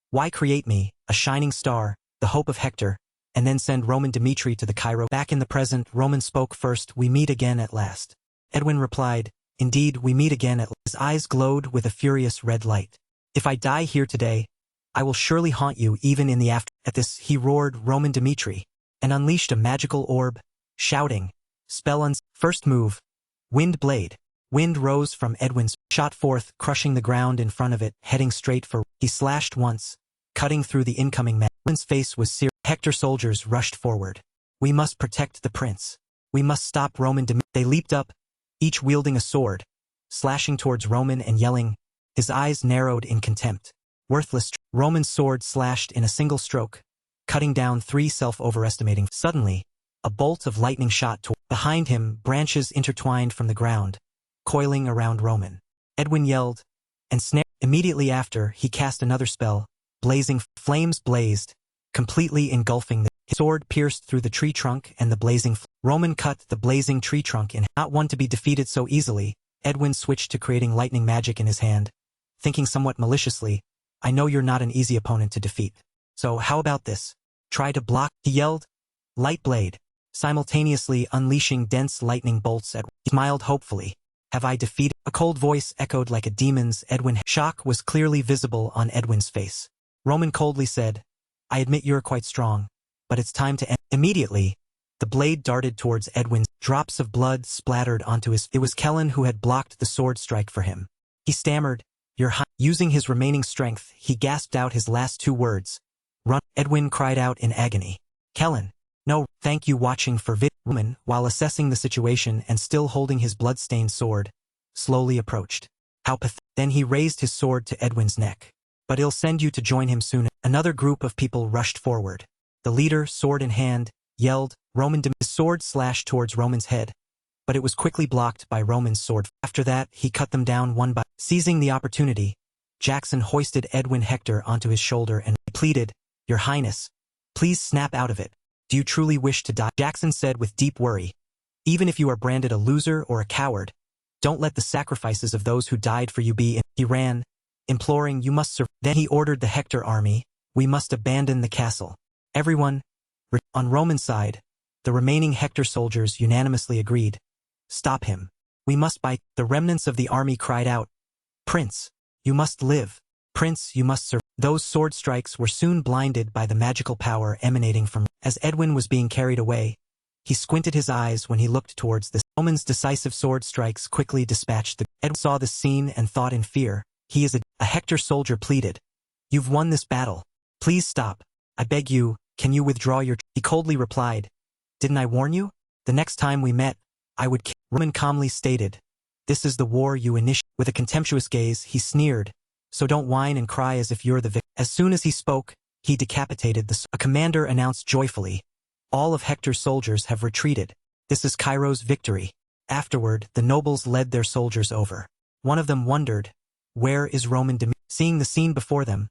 Why create me, a shining star, the hope of Hector, and then send Roman Dimitri to the Cairo? Back in the present, Roman spoke first, we meet again at last. Edwin replied, indeed, we meet again at last. His eyes glowed with a furious red light. If I die here today, I will surely haunt you even in the after. At this, he roared Roman Dimitri, and unleashed a magical orb, shouting, spell first move, wind blade. Wind rose from Edwin's, shot forth, crushing the ground in front of it, heading straight for. He slashed once, cutting through the incoming man. Edwin's face was seared. Hector soldiers rushed forward. We must protect the prince. We must stop Roman Dimitri. They leaped up, each wielding a sword, slashing towards Roman and yelling. His eyes narrowed in contempt. Worthless. Roman's sword slashed in a single stroke, cutting down 3 self-overestimating. Suddenly, a bolt of lightning shot toward. Behind him, branches intertwined from the ground, coiling around Roman. Edwin yelled, and snared. Immediately after, he cast another spell. Blazing flames blazed, completely engulfing his sword pierced through the tree trunk and the blazing Roman cut the blazing tree trunk in. Not one to be defeated so easily, Edwin switched to creating lightning magic in his hand, thinking somewhat maliciously, I know you're not an easy opponent to defeat. So how about this? Try to block, he yelled. Light blade, simultaneously unleashing dense lightning bolts at. He smiled hopefully. Have I defeated? A cold voice echoed like a demon's. Edwin. Shock was clearly visible on Edwin's face. Roman coldly said, I admit you're quite strong, but it's time to end. Immediately, the blade darted towards Edwin. Drops of blood splattered onto his. It was Kellen who had blocked the sword strike for him. He stammered, Your Highness. Using his remaining strength, he gasped out his last 2 words. Run. Edwin cried out in agony. Kellen. No, thank you. Watching for Roman, while assessing the situation and still holding his blood-stained sword, slowly approached. How pathetic. Then he raised his sword to Edwin's neck. But he'll send you to join him soon. Another group of people rushed forward. The leader, sword in hand, yelled, Roman. His sword slashed towards Roman's head, but it was quickly blocked by Roman's sword. After that, he cut them down one by. Seizing the opportunity, Jackson hoisted Edwin Hector onto his shoulder and pleaded, Your Highness, please snap out of it. Do you truly wish to die? Jackson said with deep worry. Even if you are branded a loser or a coward, don't let the sacrifices of those who died for you be in. He ran, imploring you must survive. Then he ordered the Hector army, we must abandon the castle. Everyone. On Roman's side, the remaining Hector soldiers unanimously agreed. Stop him. We must bite. The remnants of the army cried out. Prince, you must live. Prince, you must survive. Those sword strikes were soon blinded by the magical power emanating from. As Edwin was being carried away, he squinted his eyes when he looked towards the. Roman's decisive sword strikes quickly dispatched the. Edwin saw the scene and thought in fear. He is a Hector soldier pleaded. You've won this battle. Please stop. I beg you, can you withdraw your... He coldly replied, didn't I warn you? The next time we met, I would kill. Roman calmly stated, this is the war you initiate. With a contemptuous gaze, he sneered, so don't whine and cry as if you're the victim. As soon as he spoke, he decapitated the... A commander announced joyfully, all of Hector's soldiers have retreated. This is Cairo's victory. Afterward, the nobles led their soldiers over. One of them wondered, where is Roman Dimitri? Seeing the scene before them,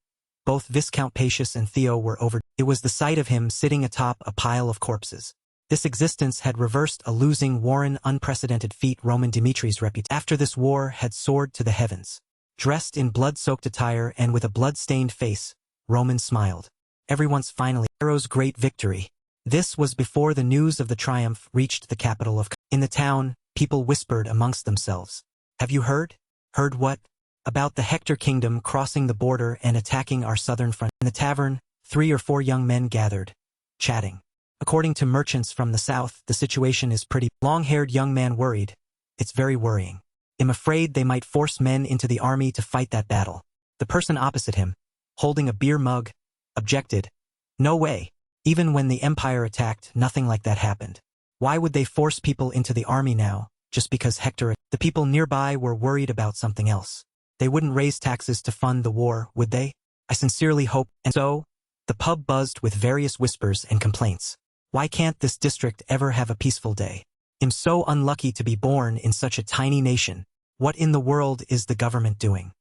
both Viscount Pacius and Theo were over. It was the sight of him sitting atop a pile of corpses. This existence had reversed a losing warren unprecedented feat Roman Dimitri's reputation. After this war had soared to the heavens. Dressed in blood-soaked attire and with a blood-stained face, Roman smiled. Everyone's finally Cairo's great victory. This was before the news of the triumph reached the capital of... In the town, people whispered amongst themselves. Have you heard? Heard what? About the Hector kingdom crossing the border and attacking our southern front. In the tavern, 3 or 4 young men gathered, chatting. According to merchants from the south, the situation is pretty... Long-haired young man worried. It's very worrying. I'm afraid they might force men into the army to fight that battle. The person opposite him, holding a beer mug, objected. No way. Even when the Empire attacked, nothing like that happened. Why would they force people into the army now, just because Hector... The people nearby were worried about something else. They wouldn't raise taxes to fund the war, would they? I sincerely hope... And so, the pub buzzed with various whispers and complaints. Why can't this district ever have a peaceful day? I'm so unlucky to be born in such a tiny nation. What in the world is the government doing?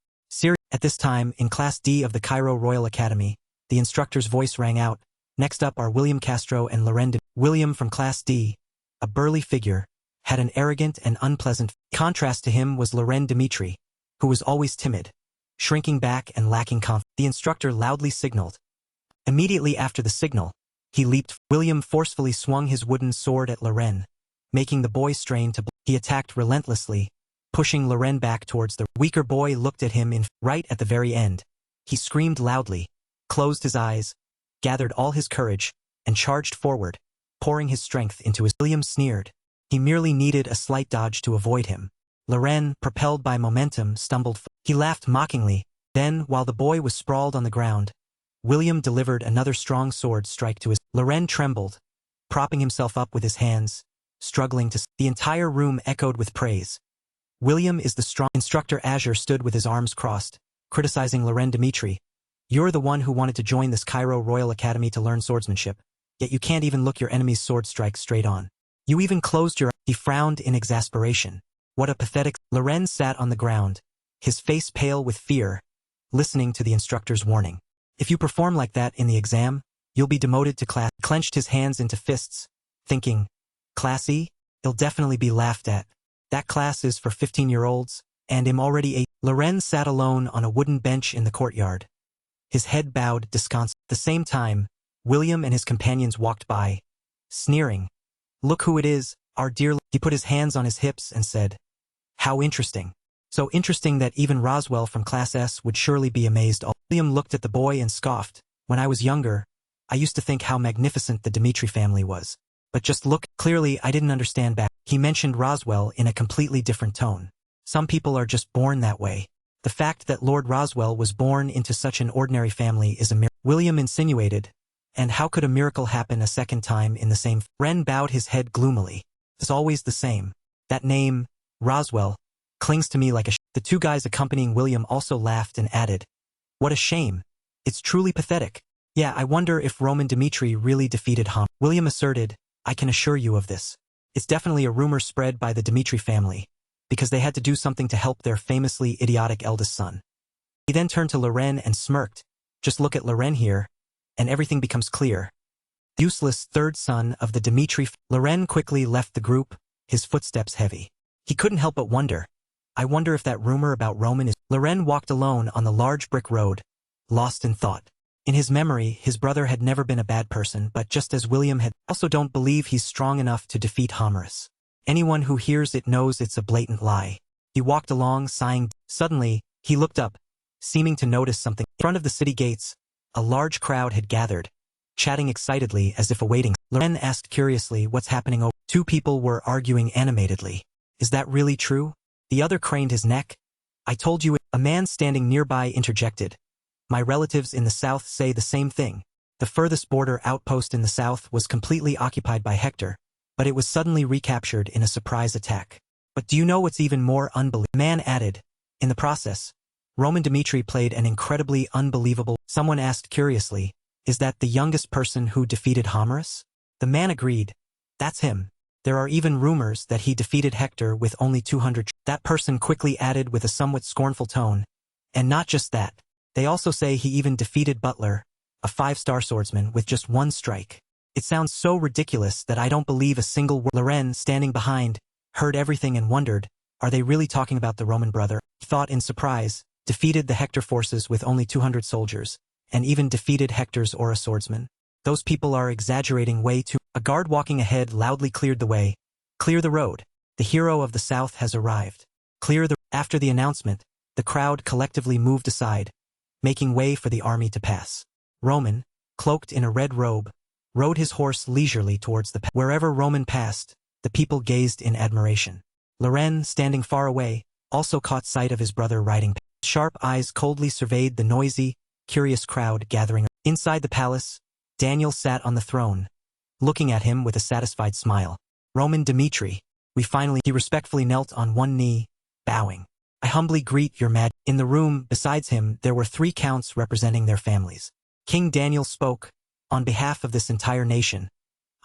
At this time, in Class D of the Cairo Royal Academy, the instructor's voice rang out. Next up are William Castro and Loren de... William from Class D, a burly figure, had an arrogant and unpleasant... Contrast to him was Loren Dimitri, who was always timid, shrinking back and lacking confidence. The instructor loudly signaled. Immediately after the signal, he leaped. William forcefully swung his wooden sword at Loren, making the boy strain to... He attacked relentlessly, pushing Loren back towards the... Weaker boy looked at him right at the very end. He screamed loudly, closed his eyes, gathered all his courage, and charged forward, pouring his strength into his... William sneered. He merely needed a slight dodge to avoid him. Loren, propelled by momentum, stumbled. He laughed mockingly. Then, while the boy was sprawled on the ground, William delivered another strong sword strike to his... Loren trembled, propping himself up with his hands, struggling to... The entire room echoed with praise. William is the strong... Instructor Azure stood with his arms crossed, criticizing Loren Dimitri. You're the one who wanted to join this Cairo Royal Academy to learn swordsmanship, yet you can't even look your enemy's sword strike straight on. You even closed your... He frowned in exasperation. What a pathetic... Loren sat on the ground, his face pale with fear, listening to the instructor's warning. If you perform like that in the exam, you'll be demoted to class. He clenched his hands into fists, thinking, Class E? He'll definitely be laughed at. That class is for 15-year-olds, and I'm already 8. Loren sat alone on a wooden bench in the courtyard. His head bowed disconsolate. At the same time, William and his companions walked by, sneering. Look who it is, our dear... He put his hands on his hips and said, how interesting. So interesting that even Roswell from Class S would surely be amazed. William looked at the boy and scoffed. When I was younger, I used to think how magnificent the Dimitri family was. But just look, clearly I didn't understand back. He mentioned Roswell in a completely different tone. Some people are just born that way. The fact that Lord Roswell was born into such an ordinary family is a miracle. William insinuated. And how could a miracle happen a second time in the same... Ren bowed his head gloomily. It's always the same. That name, Roswell, clings to me like a... The 2 guys accompanying William also laughed and added, what a shame. It's truly pathetic. Yeah, I wonder if Roman Dimitri really defeated Hom. William asserted, I can assure you of this. It's definitely a rumor spread by the Dimitri family, because they had to do something to help their famously idiotic eldest son. He then turned to Loren and smirked. Just look at Loren here, and everything becomes clear. Useless third son of the Dimitri... Loren quickly left the group, his footsteps heavy. He couldn't help but wonder. I wonder if that rumor about Roman is... Loren walked alone on the large brick road, lost in thought. In his memory, his brother had never been a bad person, but just as William had... Also don't believe he's strong enough to defeat Homerus. Anyone who hears it knows it's a blatant lie. He walked along, sighing. Suddenly, he looked up, seeming to notice something. In front of the city gates, a large crowd had gathered, chatting excitedly as if awaiting. Loren asked curiously what's happening over. 2 people were arguing animatedly. Is that really true? The other craned his neck. I told you. A man standing nearby interjected. My relatives in the south say the same thing. The furthest border outpost in the south was completely occupied by Hector, but it was suddenly recaptured in a surprise attack. But do you know what's even more unbelievable? The man added. In the process, Roman Dmitri played an incredibly unbelievable. Someone asked curiously, is that the youngest person who defeated Homerus? The man agreed. That's him. There are even rumors that he defeated Hector with only 200. That person quickly added with a somewhat scornful tone. And not just that. They also say he even defeated Butler, a 5-star swordsman, with just 1 strike. It sounds so ridiculous that I don't believe a single word. Loren, standing behind, heard everything and wondered, are they really talking about the Roman brother? He thought in surprise, defeated the Hector forces with only 200 soldiers, and even defeated Hector's aura swordsman. Those people are exaggerating way too. A guard walking ahead loudly cleared the way. Clear the road. The hero of the south has arrived. Clear the. After the announcement, the crowd collectively moved aside, making way for the army to pass. Roman, cloaked in a red robe, rode his horse leisurely towards the. Wherever Roman passed, the people gazed in admiration. Loren, standing far away, also caught sight of his brother riding. Sharp eyes coldly surveyed the noisy, curious crowd gathering. Inside the palace, Daniel sat on the throne, looking at him with a satisfied smile. Roman Dmitri, he respectfully knelt on one knee, bowing. I humbly greet your Majesty. In the room, besides him, there were 3 counts representing their families. King Daniel spoke, on behalf of this entire nation.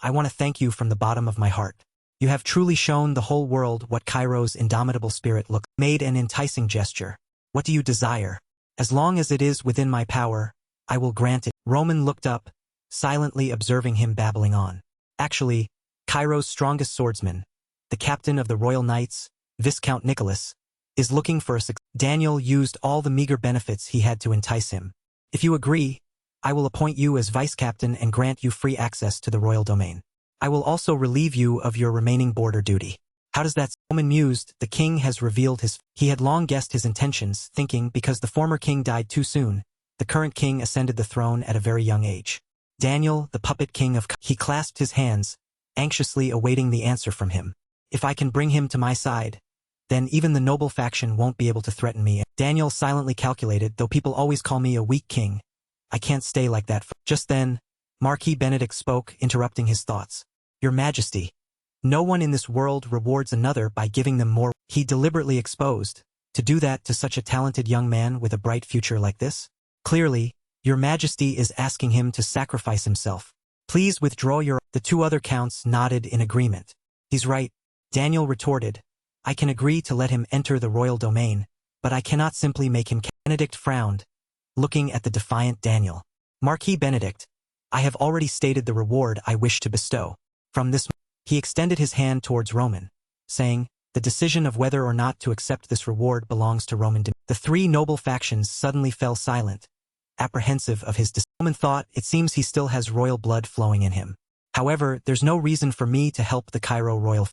I want to thank you from the bottom of my heart. You have truly shown the whole world what Cairo's indomitable spirit looks. Made an enticing gesture. What do you desire? As long as it is within my power, I will grant it. Roman looked up, silently observing him babbling on. Actually, Cairo's strongest swordsman, the captain of the Royal Knights, Viscount Nicholas, is looking for a successor. Daniel used all the meager benefits he had to entice him. If you agree, I will appoint you as vice-captain and grant you free access to the royal domain. I will also relieve you of your remaining border duty. How does that? Roman mused. The king has revealed his. He had long guessed his intentions, thinking because the former king died too soon, the current king ascended the throne at a very young age. Daniel, the puppet king of. He clasped his hands, anxiously awaiting the answer from him. If I can bring him to my side, then even the noble faction won't be able to threaten me. Daniel silently calculated, though people always call me a weak king, I can't stay like that. Just then, Marquis Benedict spoke, interrupting his thoughts. Your Majesty, no one in this world rewards another by giving them more. He deliberately exposed. To do that to such a talented young man with a bright future like this? Clearly, Your Majesty is asking him to sacrifice himself. Please withdraw your. The 2 other counts nodded in agreement. He's right, Daniel retorted. I can agree to let him enter the royal domain, but I cannot simply make him. Benedict frowned, looking at the defiant Daniel. Marquis Benedict, I have already stated the reward I wish to bestow. From this, he extended his hand towards Roman, saying, the decision of whether or not to accept this reward belongs to Roman. The 3 noble factions suddenly fell silent, apprehensive of his decision. Roman thought, it seems he still has royal blood flowing in him. However, there's no reason for me to help the Cairo royal.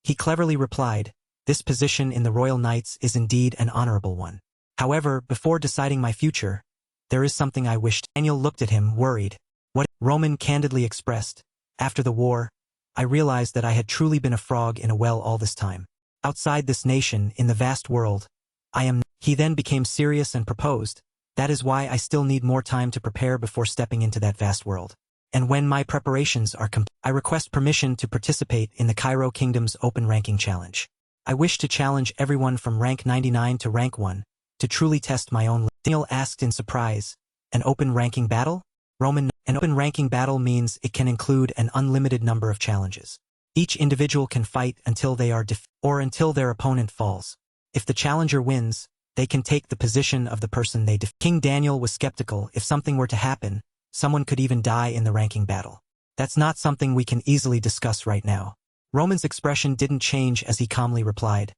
He cleverly replied, this position in the Royal Knights is indeed an honorable one. However, before deciding my future, there is something I wished. Daniel looked at him, worried. What? Roman candidly expressed, after the war, I realized that I had truly been a frog in a well all this time. Outside this nation, in the vast world, I am. He then became serious and proposed, that is why I still need more time to prepare before stepping into that vast world. And when my preparations are complete, I request permission to participate in the Cairo Kingdom's open ranking challenge. I wish to challenge everyone from rank 99 to rank 1, to truly test my own. Daniel asked in surprise, an open ranking battle? Roman, an open ranking battle means it can include an unlimited number of challenges. Each individual can fight until they are or until their opponent falls. If the challenger wins, they can take the position of the person they King Daniel was skeptical. If something were to happen, someone could even die in the ranking battle. That's not something we can easily discuss right now. Roman's expression didn't change as he calmly replied.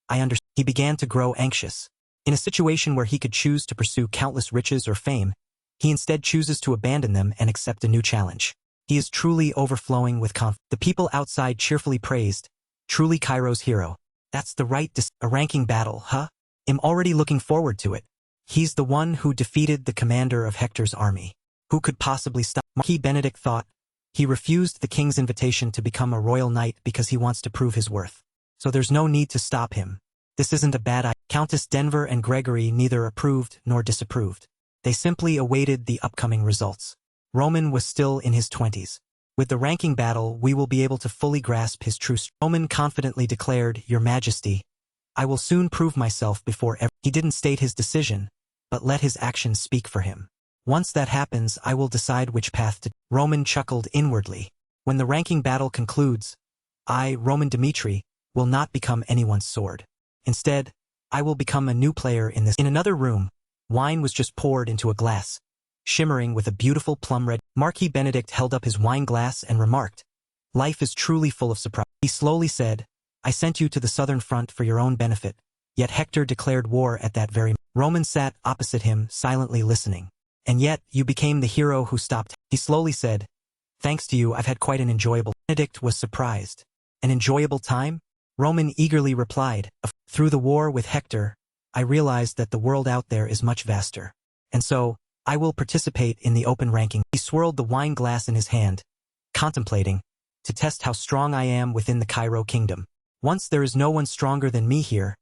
I understand. He began to grow anxious. In a situation where he could choose to pursue countless riches or fame, he instead chooses to abandon them and accept a new challenge. He is truly overflowing with confidence. The people outside cheerfully praised, truly Cairo's hero. That's the right a ranking battle, huh? I'm already looking forward to it. He's the one who defeated the commander of Hector's army. Who could possibly stop? Marquis Benedict thought. He refused the king's invitation to become a royal knight because he wants to prove his worth. So there's no need to stop him. This isn't a bad idea. Countess Denver and Gregory neither approved nor disapproved. They simply awaited the upcoming results. Roman was still in his 20s. With the ranking battle, we will be able to fully grasp his true strength. Roman confidently declared, Your Majesty, I will soon prove myself before everyone. He didn't state his decision, but let his actions speak for him. Once that happens, I will decide which path to. Roman chuckled inwardly. When the ranking battle concludes, I, Roman Dimitri, will not become anyone's sword. Instead, I will become a new player in this. In another room, wine was just poured into a glass, shimmering with a beautiful plum red. Marquis Benedict held up his wine glass and remarked, Life is truly full of surprise. He slowly said, I sent you to the southern front for your own benefit, yet Hector declared war at that very moment. Roman sat opposite him, silently listening. And yet, you became the hero who stopped. He slowly said, Thanks to you, I've had quite an enjoyable. Benedict was surprised. An enjoyable time? Roman eagerly replied, Through the war with Hector, I realized that the world out there is much vaster. And so, I will participate in the open ranking. He swirled the wine glass in his hand, contemplating, to test how strong I am within the Cairo kingdom. Once there is no one stronger than me here,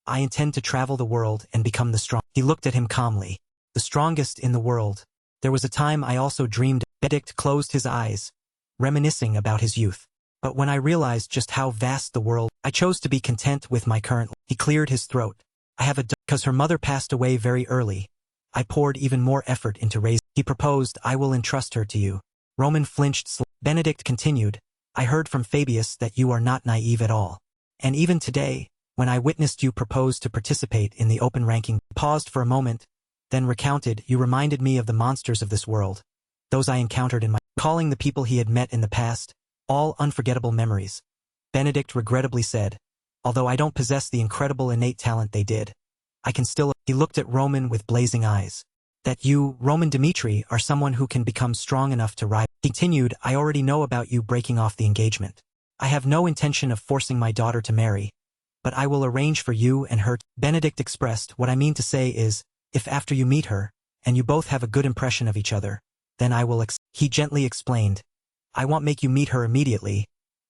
I intend to travel the world and become the strong. He looked at him calmly. The strongest in the world. There was a time I also dreamed. Benedict closed his eyes, reminiscing about his youth. But when I realized just how vast the world, I chose to be content with my current. He cleared his throat. I have a because her mother passed away very early. I poured even more effort into raising. He proposed, I will entrust her to you. Roman flinched. Benedict continued, I heard from Fabius that you are not naive at all. And even today, when I witnessed you propose to participate in the open ranking, paused for a moment, then recounted, you reminded me of the monsters of this world, those I encountered in my, calling the people he had met in the past, all unforgettable memories. Benedict regrettably said, although I don't possess the incredible innate talent they did, I can still. He looked at Roman with blazing eyes. That you, Roman Dimitri, are someone who can become strong enough to rise. He continued, I already know about you breaking off the engagement. I have no intention of forcing my daughter to marry, but I will arrange for you and her. Benedict expressed, what I mean to say is, if after you meet her, and you both have a good impression of each other, then I will. He gently explained, I won't make you meet her immediately,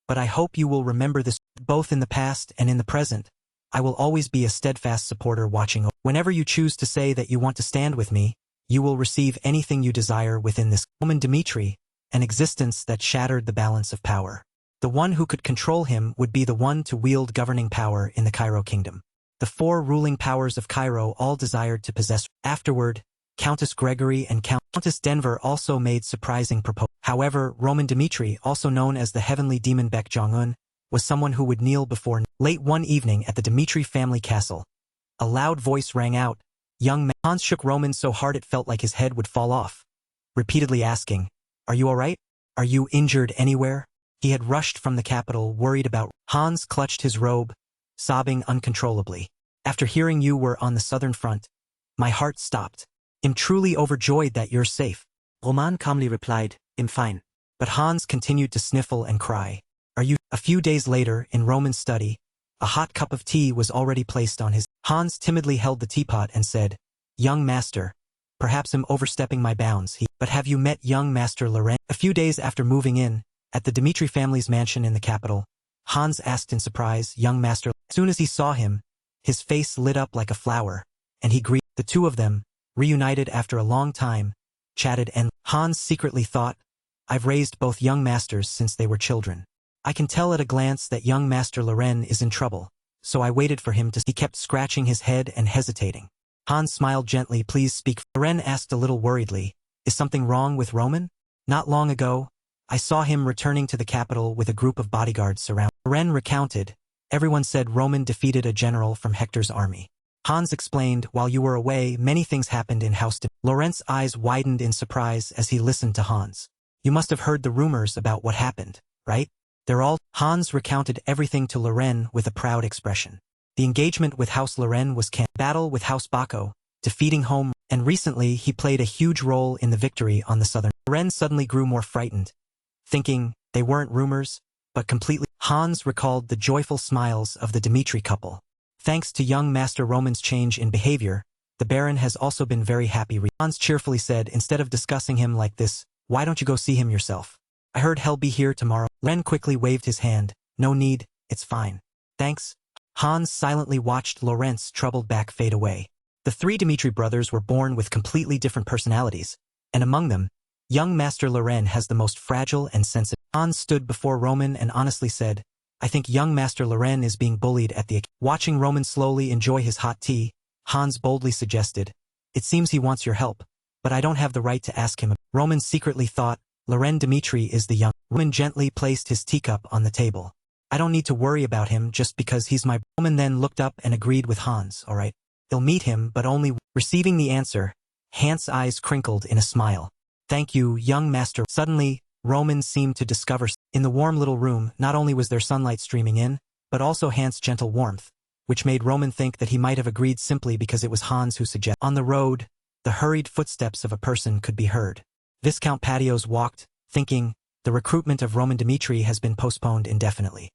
but I hope you will remember this, both in the past and in the present. I will always be a steadfast supporter watching. Whenever you choose to say that you want to stand with me, you will receive anything you desire within this. Roman Dimitri, an existence that shattered the balance of power. The one who could control him would be the one to wield governing power in the Cairo kingdom. The four ruling powers of Cairo all desired to possess. Afterward, Countess Gregory and Countess Denver also made surprising proposals. However, Roman Dimitri, also known as the heavenly demon Baek Jong-un, was someone who would kneel before. Late one evening at the Dimitri family castle, a loud voice rang out, young man. Hans shook Roman so hard it felt like his head would fall off, repeatedly asking, Are you all right? Are you injured anywhere? He had rushed from the capital, worried about. Hans clutched his robe, sobbing uncontrollably. After hearing you were on the southern front, my heart stopped. I'm truly overjoyed that you're safe. Roman calmly replied, I'm fine. But Hans continued to sniffle and cry. Are you? A few days later, in Roman's study, a hot cup of tea was already placed on his. Hans timidly held the teapot and said, Young master, perhaps I'm overstepping my bounds. But have you met young Master Loren? A few days after moving in, at the Dimitri family's mansion in the capital, Hans asked in surprise, Young Master. As soon as he saw him, his face lit up like a flower, and he greeted. The two of them, reunited after a long time, chatted and Hans secretly thought, I've raised both young masters since they were children. I can tell at a glance that young Master Loren is in trouble, so I waited for him to. He kept scratching his head and hesitating. Hans smiled gently. Please speak. Loren asked a little worriedly, Is something wrong with Roman? Not long ago, I saw him returning to the capital with a group of bodyguards surrounding. Loren recounted, Everyone said Roman defeated a general from Hector's army. Hans explained, While you were away, many things happened in House. Laurent's eyes widened in surprise as he listened to Hans. You must have heard the rumors about what happened, right? They're all. Hans recounted everything to Loren with a proud expression. The engagement with House Loren was battle with House Baco, defeating home, and recently he played a huge role in the victory on the southern. Loren suddenly grew more frightened, thinking they weren't rumors, but completely. Hans recalled the joyful smiles of the Dimitri couple. Thanks to young Master Roman's change in behavior, the Baron has also been very happy. Hans cheerfully said, Instead of discussing him like this, why don't you go see him yourself? I heard he'll be here tomorrow. Loren quickly waved his hand. No need, it's fine. Thanks. Hans silently watched Laurent's troubled back fade away. The three Dimitri brothers were born with completely different personalities, and among them, young Master Loren has the most fragile and sensitive. Hans stood before Roman and honestly said, I think young Master Loren is being bullied at the. Watching Roman slowly enjoy his hot tea, Hans boldly suggested, it seems he wants your help, but I don't have the right to ask him. Roman secretly thought, Loren Dimitri is the young. Roman gently placed his teacup on the table. I don't need to worry about him just because he's my. Roman then looked up and agreed with Hans, all right. He'll meet him, but only. Receiving the answer, Hans' eyes crinkled in a smile. Thank you, young master. Suddenly, Roman seemed to discover. In the warm little room, not only was there sunlight streaming in, but also Hans' gentle warmth, which made Roman think that he might have agreed simply because it was Hans who suggested. On the road, the hurried footsteps of a person could be heard. Viscount Patios walked, thinking, the recruitment of Roman Dimitri has been postponed indefinitely.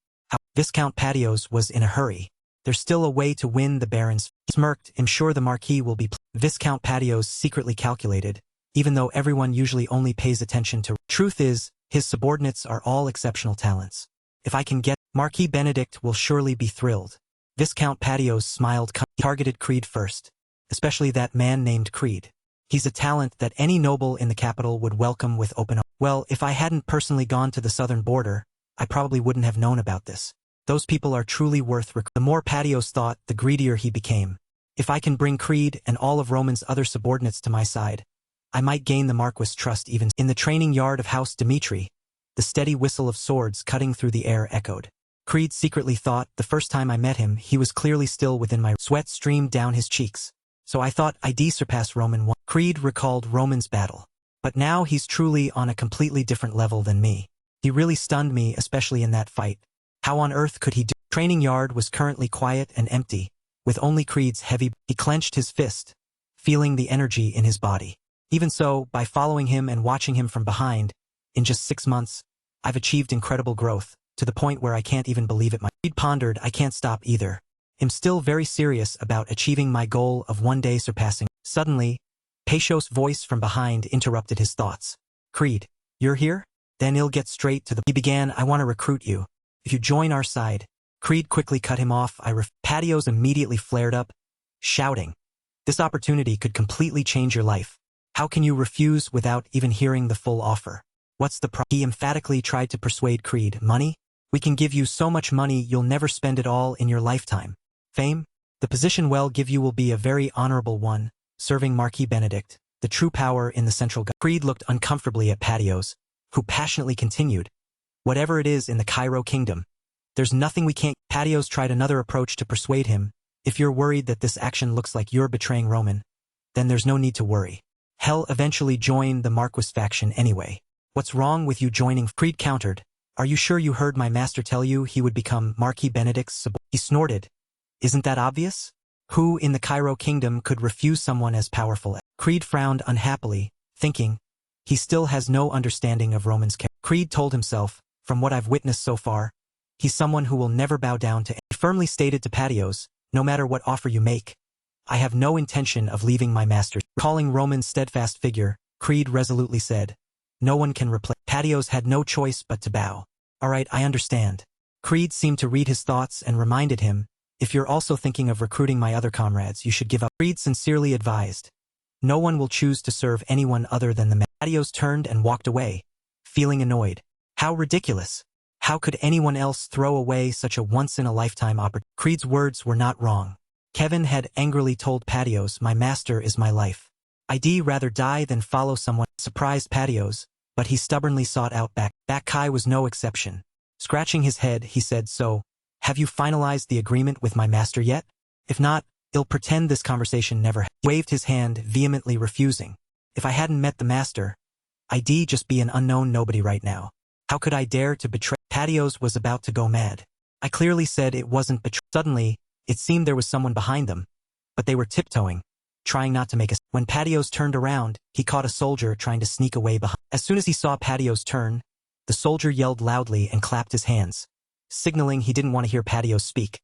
Viscount Patios was in a hurry. There's still a way to win the Baron's. He smirked, I'm sure the Marquis will be. Viscount Patios secretly calculated, even though everyone usually only pays attention to. Truth is, his subordinates are all exceptional talents. If I can get, Marquis Benedict will surely be thrilled. Viscount Patios smiled. Targeted Creed first, especially that man named Creed. He's a talent that any noble in the capital would welcome with open arms. Well, if I hadn't personally gone to the southern border, I probably wouldn't have known about this. Those people are truly worth The more Patios thought, the greedier he became. If I can bring Creed and all of Roman's other subordinates to my side, I might gain the Marquis' trust even. In the training yard of House Dimitri, the steady whistle of swords cutting through the air echoed. Creed secretly thought, the first time I met him, he was clearly still within my. Sweat streamed down his cheeks. So I thought I'd surpass Roman. Creed recalled Roman's battle. But now he's truly on a completely different level than me. He really stunned me, especially in that fight. How on earth could he do? Training yard was currently quiet and empty, with only Creed's heavy. He clenched his fist, feeling the energy in his body. Even so, by following him and watching him from behind, in just 6 months, I've achieved incredible growth, to the point where I can't even believe it. Creed pondered, I can't stop either. I'm still very serious about achieving my goal of one day surpassing. Suddenly, Patios' voice from behind interrupted his thoughts. Creed, you're here? Then he'll get straight to the. He began, I want to recruit you. If you join our side. Creed quickly cut him off. Patios immediately flared up, shouting, this opportunity could completely change your life. How can you refuse without even hearing the full offer? What's the problem? He emphatically tried to persuade Creed. Money? We can give you so much money you'll never spend it all in your lifetime. Fame? The position we'll give you will be a very honorable one, serving Marquis Benedict, the true power in the central. Creed looked uncomfortably at Patios, who passionately continued, whatever it is in the Cairo kingdom, there's nothing we can't. Patios tried another approach to persuade him, if you're worried that this action looks like you're betraying Roman, then there's no need to worry. Hell eventually joined the Marquis faction anyway. What's wrong with you joining? Creed countered, are you sure you heard my master tell you he would become Marquis Benedict's subordinate? He snorted, isn't that obvious? Who in the Cairo kingdom could refuse someone as powerful as? Creed frowned unhappily, thinking, he still has no understanding of Roman's character. Creed told himself, from what I've witnessed so far, he's someone who will never bow down to. He firmly stated to Patios, no matter what offer you make, I have no intention of leaving my master. Calling Roman's steadfast figure, Creed resolutely said, no one can replace. Patios had no choice but to bow. All right, I understand. Creed seemed to read his thoughts and reminded him, if you're also thinking of recruiting my other comrades, you should give up. Creed sincerely advised, no one will choose to serve anyone other than the man. Patios turned and walked away, feeling annoyed. How ridiculous. How could anyone else throw away such a once-in-a-lifetime opportunity? Creed's words were not wrong. Kevin had angrily told Patios, my master is my life. I'd rather die than follow someone. Surprised Patios, but he stubbornly sought out Back Kai was no exception. Scratching his head, he said, so, have you finalized the agreement with my master yet? If not, I'll pretend this conversation never happened. He waved his hand, vehemently refusing. If I hadn't met the master, I'd just be an unknown nobody right now. How could I dare to betray? Patios was about to go mad. I clearly said it wasn't betrayal. Suddenly, it seemed there was someone behind them, but they were tiptoeing, trying not to make a. When Patios turned around, he caught a soldier trying to sneak away behind. As soon as he saw Patios turn, the soldier yelled loudly and clapped his hands, signaling he didn't want to hear Patios speak,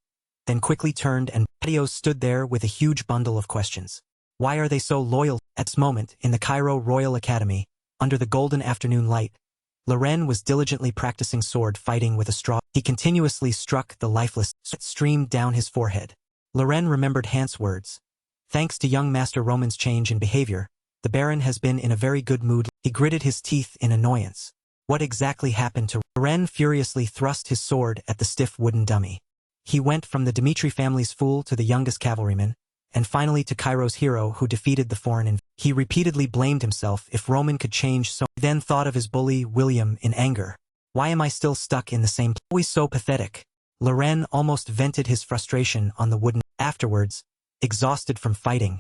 then quickly turned and Patios stood there with a huge bundle of questions. Why are they so loyal? At this moment, in the Cairo Royal Academy, under the golden afternoon light, Loren was diligently practicing sword fighting with a straw. He continuously struck the lifeless. Sweat streamed down his forehead. Loren remembered Hans' words. Thanks to young Master Roman's change in behavior, the Baron has been in a very good mood. He gritted his teeth in annoyance. What exactly happened to Ren? Furiously thrust his sword at the stiff wooden dummy. He went from the Dimitri family's fool to the youngest cavalryman, and finally to Cairo's hero who defeated the foreign invader. He repeatedly blamed himself if Roman could change so. He then thought of his bully, William, in anger. Why am I still stuck in the same place? Always so pathetic. Loren almost vented his frustration on the wooden. Afterwards, exhausted from fighting,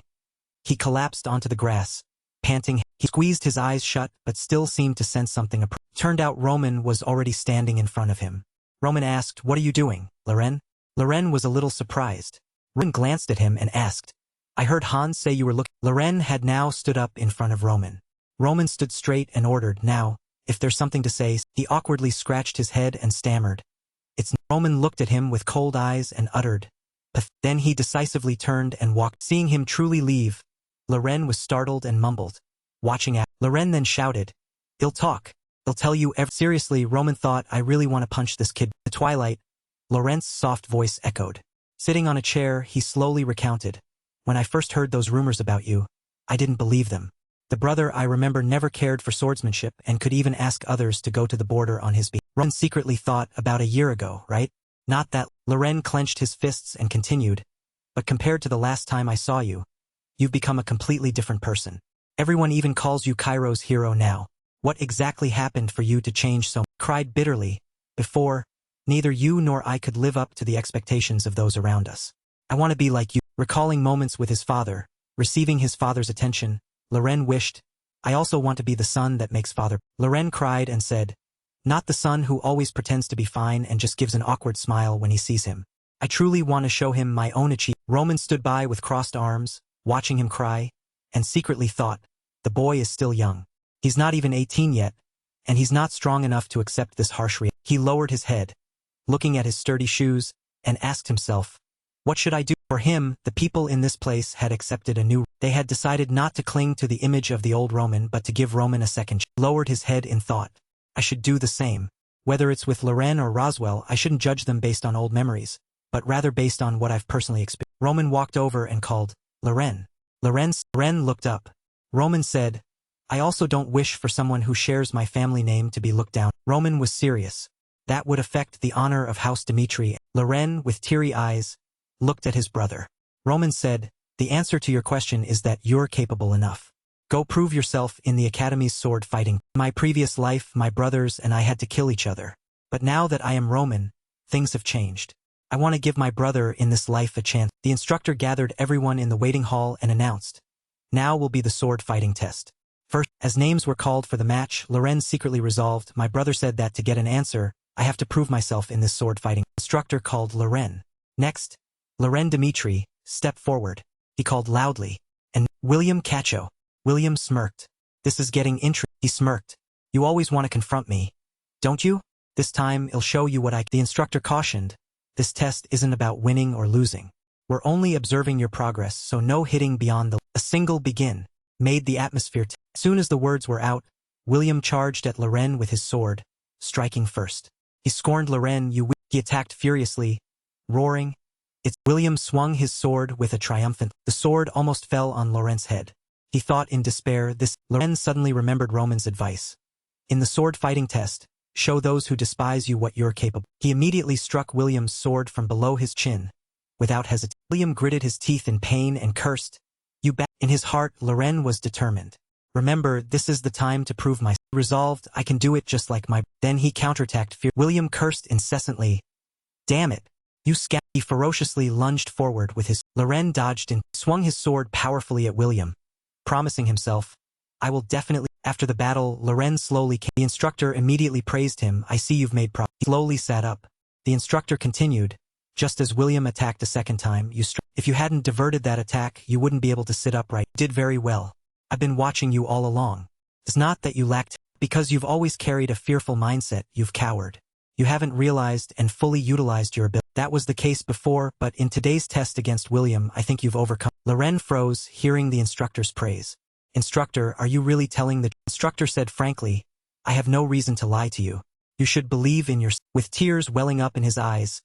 he collapsed onto the grass, panting. He squeezed his eyes shut but still seemed to sense something. Turned out Roman was already standing in front of him. Roman asked, "What are you doing, Loren?" Loren was a little surprised. Roman glanced at him and asked, "I heard Hans say you were looking." Loren had now stood up in front of Roman. Roman stood straight and ordered, "Now, if there's something to say." He awkwardly scratched his head and stammered, "It's." Roman looked at him with cold eyes and uttered, Then he decisively turned and walked. Seeing him truly leave, Loren was startled and mumbled, watching at. Loren then shouted, "He'll talk. He'll tell you everything." Seriously, Roman thought, "I really want to punch this kid." The twilight, Loren's soft voice echoed. Sitting on a chair, he slowly recounted, "When I first heard those rumors about you, I didn't believe them. The brother I remember never cared for swordsmanship and could even ask others to go to the border on his behalf." Roman secretly thought, about a year ago, right? Not that. Loren clenched his fists and continued, "But compared to the last time I saw you, you've become a completely different person. Everyone even calls you Cairo's hero now. What exactly happened for you to change so?" Cried bitterly, "Before, neither you nor I could live up to the expectations of those around us. I want to be like you." Recalling moments with his father, receiving his father's attention, Loren wished, "I also want to be the son that makes father." Loren cried and said, "Not the son who always pretends to be fine and just gives an awkward smile when he sees him. I truly want to show him my own achievement." Roman stood by with crossed arms, watching him cry, and secretly thought, the boy is still young. He's not even 18 yet, and he's not strong enough to accept this harsh reality. He lowered his head, looking at his sturdy shoes, and asked himself, "What should I do?" For him, the people in this place had accepted a new. They had decided not to cling to the image of the old Roman but to give Roman a second. Lowered his head in thought, "I should do the same. Whether it's with Loren or Roswell, I shouldn't judge them based on old memories, but rather based on what I've personally experienced." Roman walked over and called, "Loren." Loren looked up. Roman said, "I also don't wish for someone who shares my family name to be looked down." Roman was serious. That would affect the honor of House Dimitri. Loren, with teary eyes, looked at his brother. Roman said, "The answer to your question is that you're capable enough. Go prove yourself in the Academy's sword fighting. In my previous life, my brothers and I had to kill each other. But now that I am Roman, things have changed. I want to give my brother in this life a chance." The instructor gathered everyone in the waiting hall and announced, "Now will be the sword fighting test." First, as names were called for the match, Loren secretly resolved, "My brother said that to get an answer, I have to prove myself in this sword fighting." The instructor called Loren. Next, Loren Dimitri stepped forward. He called loudly, "And William Cacho." William smirked. "This is getting interesting." He smirked. "You always want to confront me, don't you? This time I'll show you what I." The instructor cautioned, "This test isn't about winning or losing. We're only observing your progress, so no hitting beyond the." A single begin made the atmosphere. As soon as the words were out, William charged at Loren with his sword, striking first. He scorned Loren. He attacked furiously, roaring, "It's." William swung his sword with a triumphant. The sword almost fell on Loren's head. He thought in despair, Loren suddenly remembered Roman's advice. In the sword fighting test, show those who despise you what you're capable. He immediately struck William's sword from below his chin, without hesitation. William gritted his teeth in pain and cursed, "You bat." In his heart, Loren was determined. "Remember, this is the time to prove myself." Resolved, "I can do it just like my." Then he counterattacked fear. William cursed incessantly, "Damn it, you scat." He ferociously lunged forward with his. Loren dodged and swung his sword powerfully at William, promising himself, "I will definitely." After the battle, Loren slowly came. The instructor immediately praised him. "I see you've made progress." He slowly sat up. The instructor continued, "Just as William attacked a second time, you struck. If you hadn't diverted that attack, you wouldn't be able to sit upright. You did very well. I've been watching you all along. It's not that you lacked, because you've always carried a fearful mindset, you've cowered. You haven't realized and fully utilized your ability. That was the case before, but in today's test against William, I think you've overcome." Loren froze, hearing the instructor's praise. "Instructor, are you really telling the..." Instructor said frankly, "I have no reason to lie to you. You should believe in your..." With tears welling up in his eyes,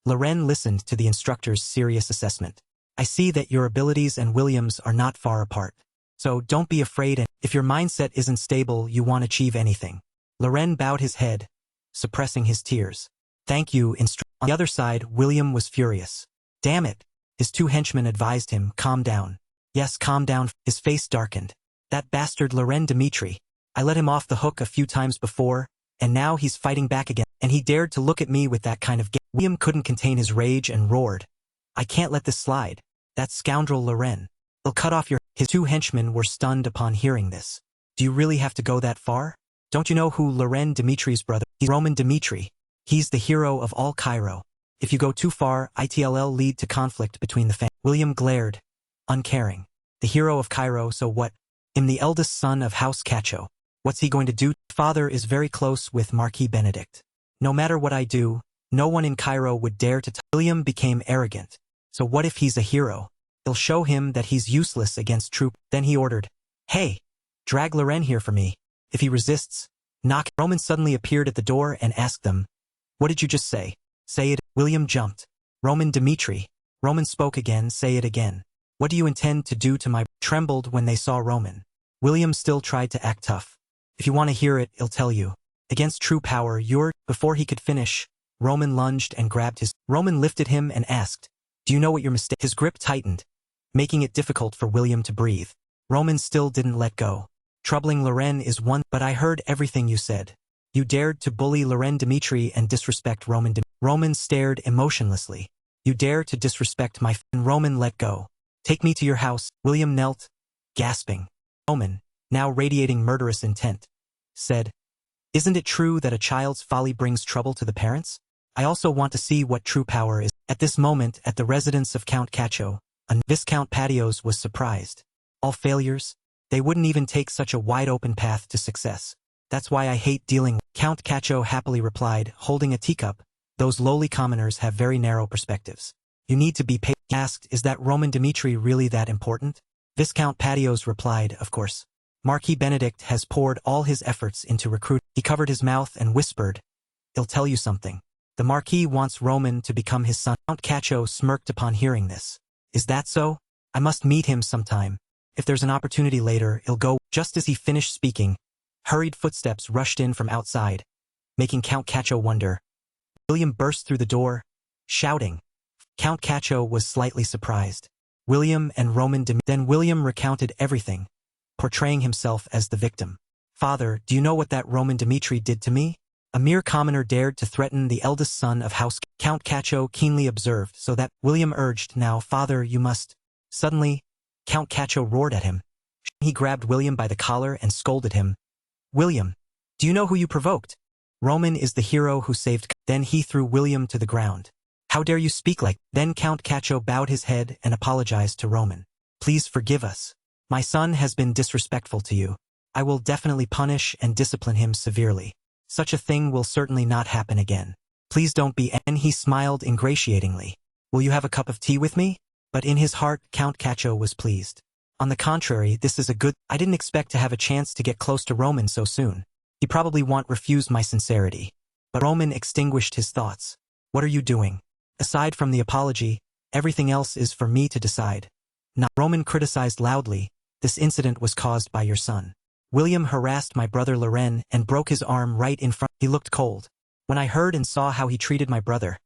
Loren listened to the instructor's serious assessment. I see that your abilities and William's are not far apart. So don't be afraid, and if your mindset isn't stable you won't achieve anything. Loren bowed his head, suppressing his tears. Thank you, On the other side, William was furious. Damn it. His two henchmen advised him, calm down. Yes, calm down. His face darkened. That bastard Loren Dimitri. I let him off the hook a few times before, and now he's fighting back again. And he dared to look at me with that kind of William couldn't contain his rage and roared. I can't let this slide. That scoundrel Loren. He'll cut off your... His two henchmen were stunned upon hearing this. Do you really have to go that far? Don't you know who Loren Dimitri's brother? He's Roman Dimitri. He's the hero of all Cairo. If you go too far, it'll lead to conflict between the families. William glared, uncaring. The hero of Cairo, so what? I'm the eldest son of House Cacho. What's he going to do? Father is very close with Marquis Benedict. No matter what I do, no one in Cairo would dare to William became arrogant. So what if he's a hero? He'll show him that he's useless against troop. Then he ordered, hey, drag Loren here for me. If he resists, knock. Roman suddenly appeared at the door and asked them, what did you just say? Say it. William jumped. Roman Dimitri. Roman spoke again, say it again. What do you intend to do to my... Trembled when they saw Roman. William still tried to act tough. If you want to hear it, he'll tell you. Against true power, you're... Before he could finish, Roman lunged and grabbed his... Roman lifted him and asked, do you know what your mistake... His grip tightened, making it difficult for William to breathe. Roman still didn't let go. Troubling Loren is one... But I heard everything you said. You dared to bully Loren Dimitri and disrespect Roman Dimitri. Roman stared emotionlessly. You dare to disrespect my... Roman let go. Take me to your house. William knelt, gasping. Roman, now radiating murderous intent, said, isn't it true that a child's folly brings trouble to the parents? I also want to see what true power is. At this moment, at the residence of Count Cacho, Viscount Patios was surprised. All failures? They wouldn't even take such a wide-open path to success. That's why I hate dealing with... Count Cacho happily replied, holding a teacup, those lowly commoners have very narrow perspectives. You need to be paid. He asked, is that Roman Dimitri really that important? Viscount Patios replied, of course. Marquis Benedict has poured all his efforts into recruiting. He covered his mouth and whispered, he'll tell you something. The Marquis wants Roman to become his son. Count Cacho smirked upon hearing this. Is that so? I must meet him sometime. If there's an opportunity later, he'll go. Just as he finished speaking, hurried footsteps rushed in from outside, making Count Cacho wonder. William burst through the door, shouting. Count Cacho was slightly surprised. William and Roman Then William recounted everything, portraying himself as the victim. Father, do you know what that Roman Dimitri did to me? A mere commoner dared to threaten the eldest son of House Count Cacho keenly observed, so that William urged, now, father, you must. Suddenly, Count Cacho roared at him. He grabbed William by the collar and scolded him. William, do you know who you provoked? Roman is the hero who saved... Then he threw William to the ground. How dare you speak like... Then Count Cacho bowed his head and apologized to Roman. Please forgive us. My son has been disrespectful to you. I will definitely punish and discipline him severely. Such a thing will certainly not happen again. Please don't be... And he smiled ingratiatingly. Will you have a cup of tea with me? But in his heart, Count Cacho was pleased. On the contrary, this is a good... I didn't expect to have a chance to get close to Roman so soon. He probably won't refuse my sincerity. But Roman extinguished his thoughts. What are you doing? Aside from the apology, everything else is for me to decide. Not Roman criticized loudly. This incident was caused by your son. William harassed my brother Loren and broke his arm right in front. He looked cold. When I heard and saw how he treated my brother,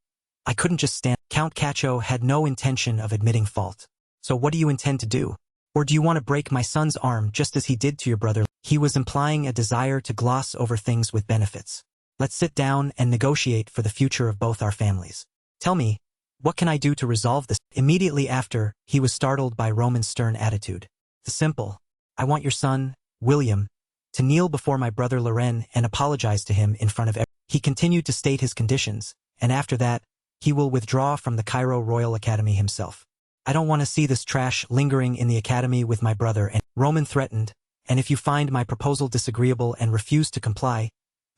I couldn't just stand. Count Cacho had no intention of admitting fault. So what do you intend to do? Or do you want to break my son's arm just as he did to your brother? He was implying a desire to gloss over things with benefits. Let's sit down and negotiate for the future of both our families. Tell me, what can I do to resolve this? Immediately after, he was startled by Roman's stern attitude. The simple, I want your son, William, to kneel before my brother Loren and apologize to him in front of everyone. He continued to state his conditions, and after that, he will withdraw from the Cairo Royal Academy himself. I don't want to see this trash lingering in the academy with my brother, and Roman threatened, and if you find my proposal disagreeable and refuse to comply,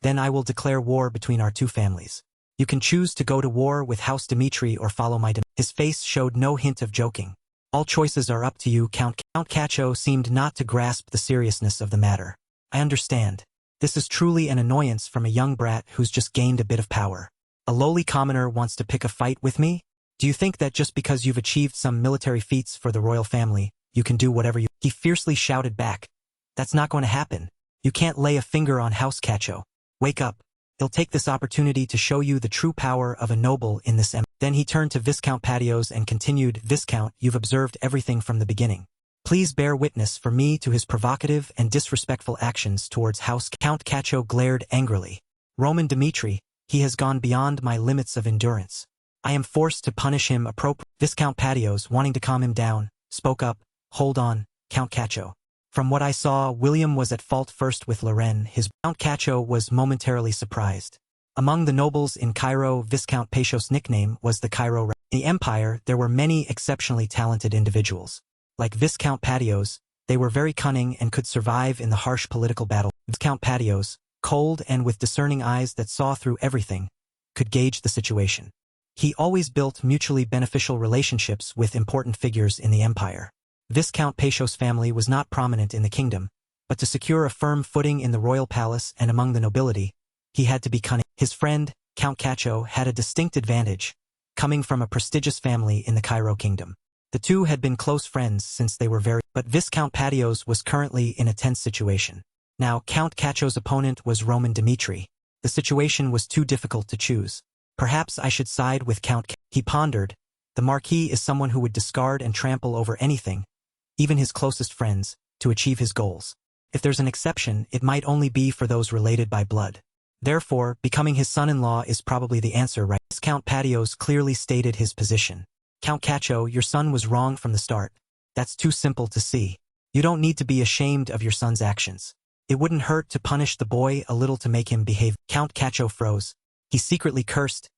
then I will declare war between our two families. You can choose to go to war with House Dimitri or follow my His face showed no hint of joking. All choices are up to you, Count Cacho seemed not to grasp the seriousness of the matter. I understand. This is truly an annoyance from a young brat who's just gained a bit of power. A lowly commoner wants to pick a fight with me? Do you think that just because you've achieved some military feats for the royal family, you can do whatever you— He fiercely shouted back. That's not going to happen. You can't lay a finger on House Cacho. Wake up. He'll take this opportunity to show you the true power of a noble in this Then he turned to Viscount Patios and continued, Viscount, you've observed everything from the beginning. Please bear witness for me to his provocative and disrespectful actions towards House Count Cacho glared angrily. Roman Dimitri, he has gone beyond my limits of endurance. I am forced to punish him appropriately. Viscount Patios, wanting to calm him down, spoke up, hold on, Count Cacho. From what I saw, William was at fault first with Loren. His Count Cacho was momentarily surprised. Among the nobles in Cairo, Viscount Patios' nickname was the Cairo Rat. In the empire, there were many exceptionally talented individuals. Like Viscount Patios, they were very cunning and could survive in the harsh political battle. Viscount Patios, cold and with discerning eyes that saw through everything, could gauge the situation. He always built mutually beneficial relationships with important figures in the empire. Viscount Patios' family was not prominent in the kingdom, but to secure a firm footing in the royal palace and among the nobility, he had to be cunning. His friend, Count Cacho, had a distinct advantage, coming from a prestigious family in the Cairo kingdom. The two had been close friends since they were but Viscount Patios was currently in a tense situation. Now Count Cacho's opponent was Roman Dimitri. The situation was too difficult to choose. Perhaps I should side with He pondered. The Marquis is someone who would discard and trample over anything, even his closest friends, to achieve his goals. If there's an exception, it might only be for those related by blood. Therefore, becoming his son-in-law is probably the answer, right? Count Patios clearly stated his position. Count Cacho, your son was wrong from the start. That's too simple to see. You don't need to be ashamed of your son's actions. It wouldn't hurt to punish the boy a little to make him behave. Count Cacho froze. He secretly cursed.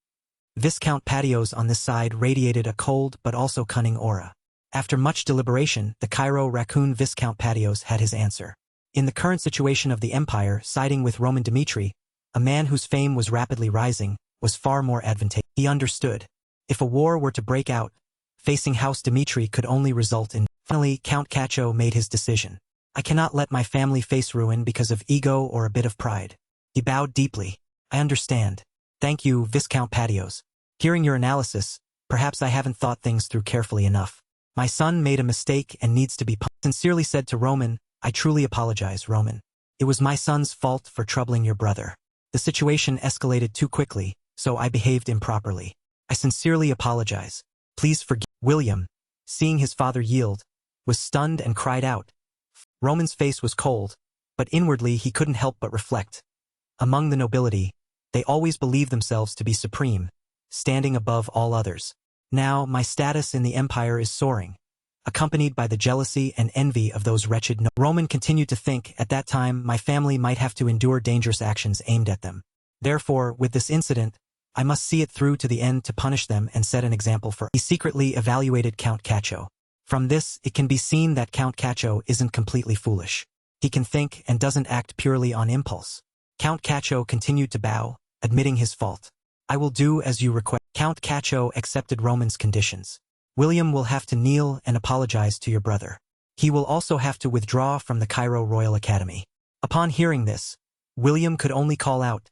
Viscount Patios on this side radiated a cold but also cunning aura. After much deliberation, the Cairo raccoon Viscount Patios had his answer. In the current situation of the empire, siding with Roman Dimitri, a man whose fame was rapidly rising, was far more advantageous. He understood. If a war were to break out, facing House Dimitri could only result in— Finally, Count Cacho made his decision. I cannot let my family face ruin because of ego or a bit of pride. He bowed deeply. I understand. Thank you, Viscount Patios. Hearing your analysis, perhaps I haven't thought things through carefully enough. My son made a mistake and needs to be sincerely said to Roman, I truly apologize, Roman. It was my son's fault for troubling your brother. The situation escalated too quickly, so I behaved improperly. I sincerely apologize. Please forgive. William, seeing his father yield, was stunned and cried out. Roman's face was cold, but inwardly he couldn't help but reflect. Among the nobility, they always believed themselves to be supreme, standing above all others. Now, my status in the empire is soaring, accompanied by the jealousy and envy of those wretched Roman continued to think, at that time my family might have to endure dangerous actions aimed at them. Therefore, with this incident, I must see it through to the end to punish them and set an example for— He secretly evaluated Count Cacho. From this, it can be seen that Count Cacho isn't completely foolish. He can think and doesn't act purely on impulse. Count Cacho continued to bow, admitting his fault. I will do as you request. Count Cacho accepted Roman's conditions. William will have to kneel and apologize to your brother. He will also have to withdraw from the Cairo Royal Academy. Upon hearing this, William could only call out.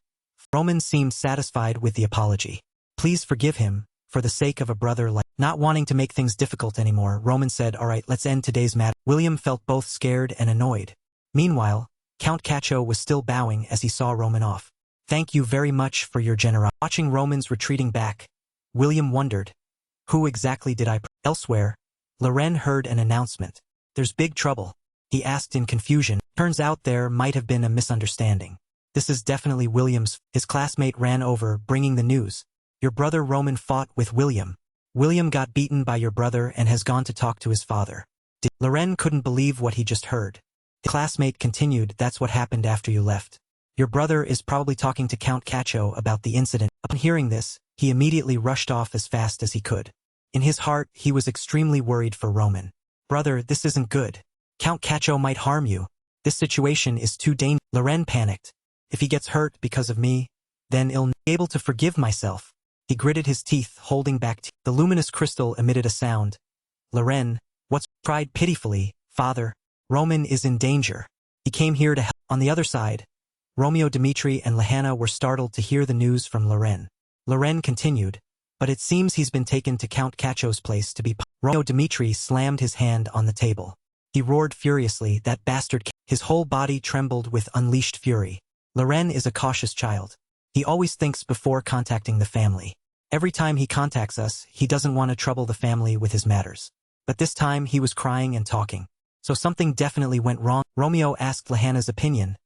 Roman seemed satisfied with the apology. Please forgive him, for the sake of a brother like— Not wanting to make things difficult anymore, Roman said, all right, let's end today's matter. William felt both scared and annoyed. Meanwhile, Count Cacho was still bowing as he saw Roman off. Thank you very much for your generosity. Watching Roman's retreating back, William wondered, who exactly did I— Elsewhere, Loren heard an announcement. There's big trouble, he asked in confusion. Turns out there might have been a misunderstanding. This is definitely William's— His classmate ran over, bringing the news. Your brother Roman fought with William. William got beaten by your brother and has gone to talk to his father. Loren couldn't believe what he just heard. His classmate continued, that's what happened after you left. Your brother is probably talking to Count Cacho about the incident. Upon hearing this, he immediately rushed off as fast as he could. In his heart, he was extremely worried for Roman. Brother, this isn't good. Count Cacho might harm you. This situation is too dangerous. Loren panicked. If he gets hurt because of me, then I'll be able to forgive myself. He gritted his teeth, holding back tears. The luminous crystal emitted a sound. Loren, what's— cried pitifully, Father, Roman is in danger. He came here to help. On the other side, Romeo Dimitri and Lahanna were startled to hear the news from Loren. Loren continued, but it seems he's been taken to Count Caccio's place to be Romeo. Dimitri slammed his hand on the table. He roared furiously, that bastard. His whole body trembled with unleashed fury. Loren is a cautious child. He always thinks before contacting the family. Every time he contacts us, he doesn't want to trouble the family with his matters. But this time he was crying and talking. So something definitely went wrong. Romeo asked Lahanna's opinion.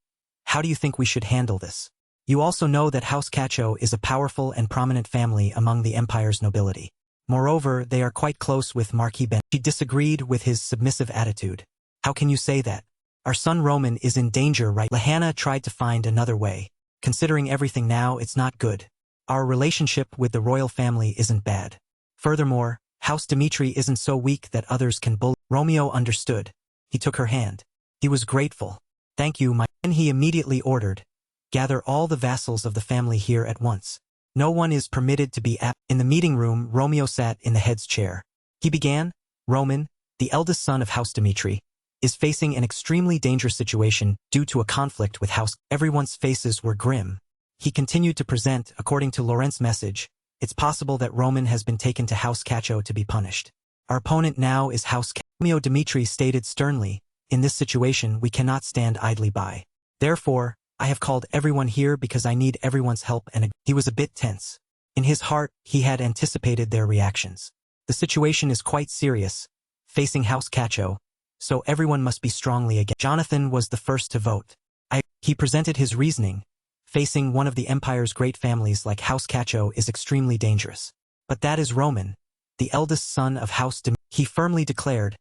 How do you think we should handle this? You also know that House Caccio is a powerful and prominent family among the empire's nobility. Moreover, they are quite close with Marquis Ben. She disagreed with his submissive attitude. How can you say that? Our son Roman is in danger, right? Lahanna tried to find another way. Considering everything now, it's not good. Our relationship with the royal family isn't bad. Furthermore, House Dimitri isn't so weak that others can bully. Romeo understood. He took her hand. He was grateful. Thank you, my. And he immediately ordered, gather all the vassals of the family here at once. No one is permitted to be absent. In the meeting room, Romeo sat in the head's chair. He began, Roman, the eldest son of House Dimitri, is facing an extremely dangerous situation due to a conflict with House. Everyone's faces were grim. He continued to present, according to Laurent's message, it's possible that Roman has been taken to House Caccio to be punished. Our opponent now is House Caccio. Romeo Dimitri stated sternly, in this situation we cannot stand idly by. Therefore, I have called everyone here because I need everyone's help and he was a bit tense. In his heart, he had anticipated their reactions. The situation is quite serious, facing House Caccio, so everyone must be strongly against. Jonathan was the first to vote. He presented his reasoning. Facing one of the empire's great families like House Caccio is extremely dangerous. But that is Roman, the eldest son of House Dimitri. He firmly declared,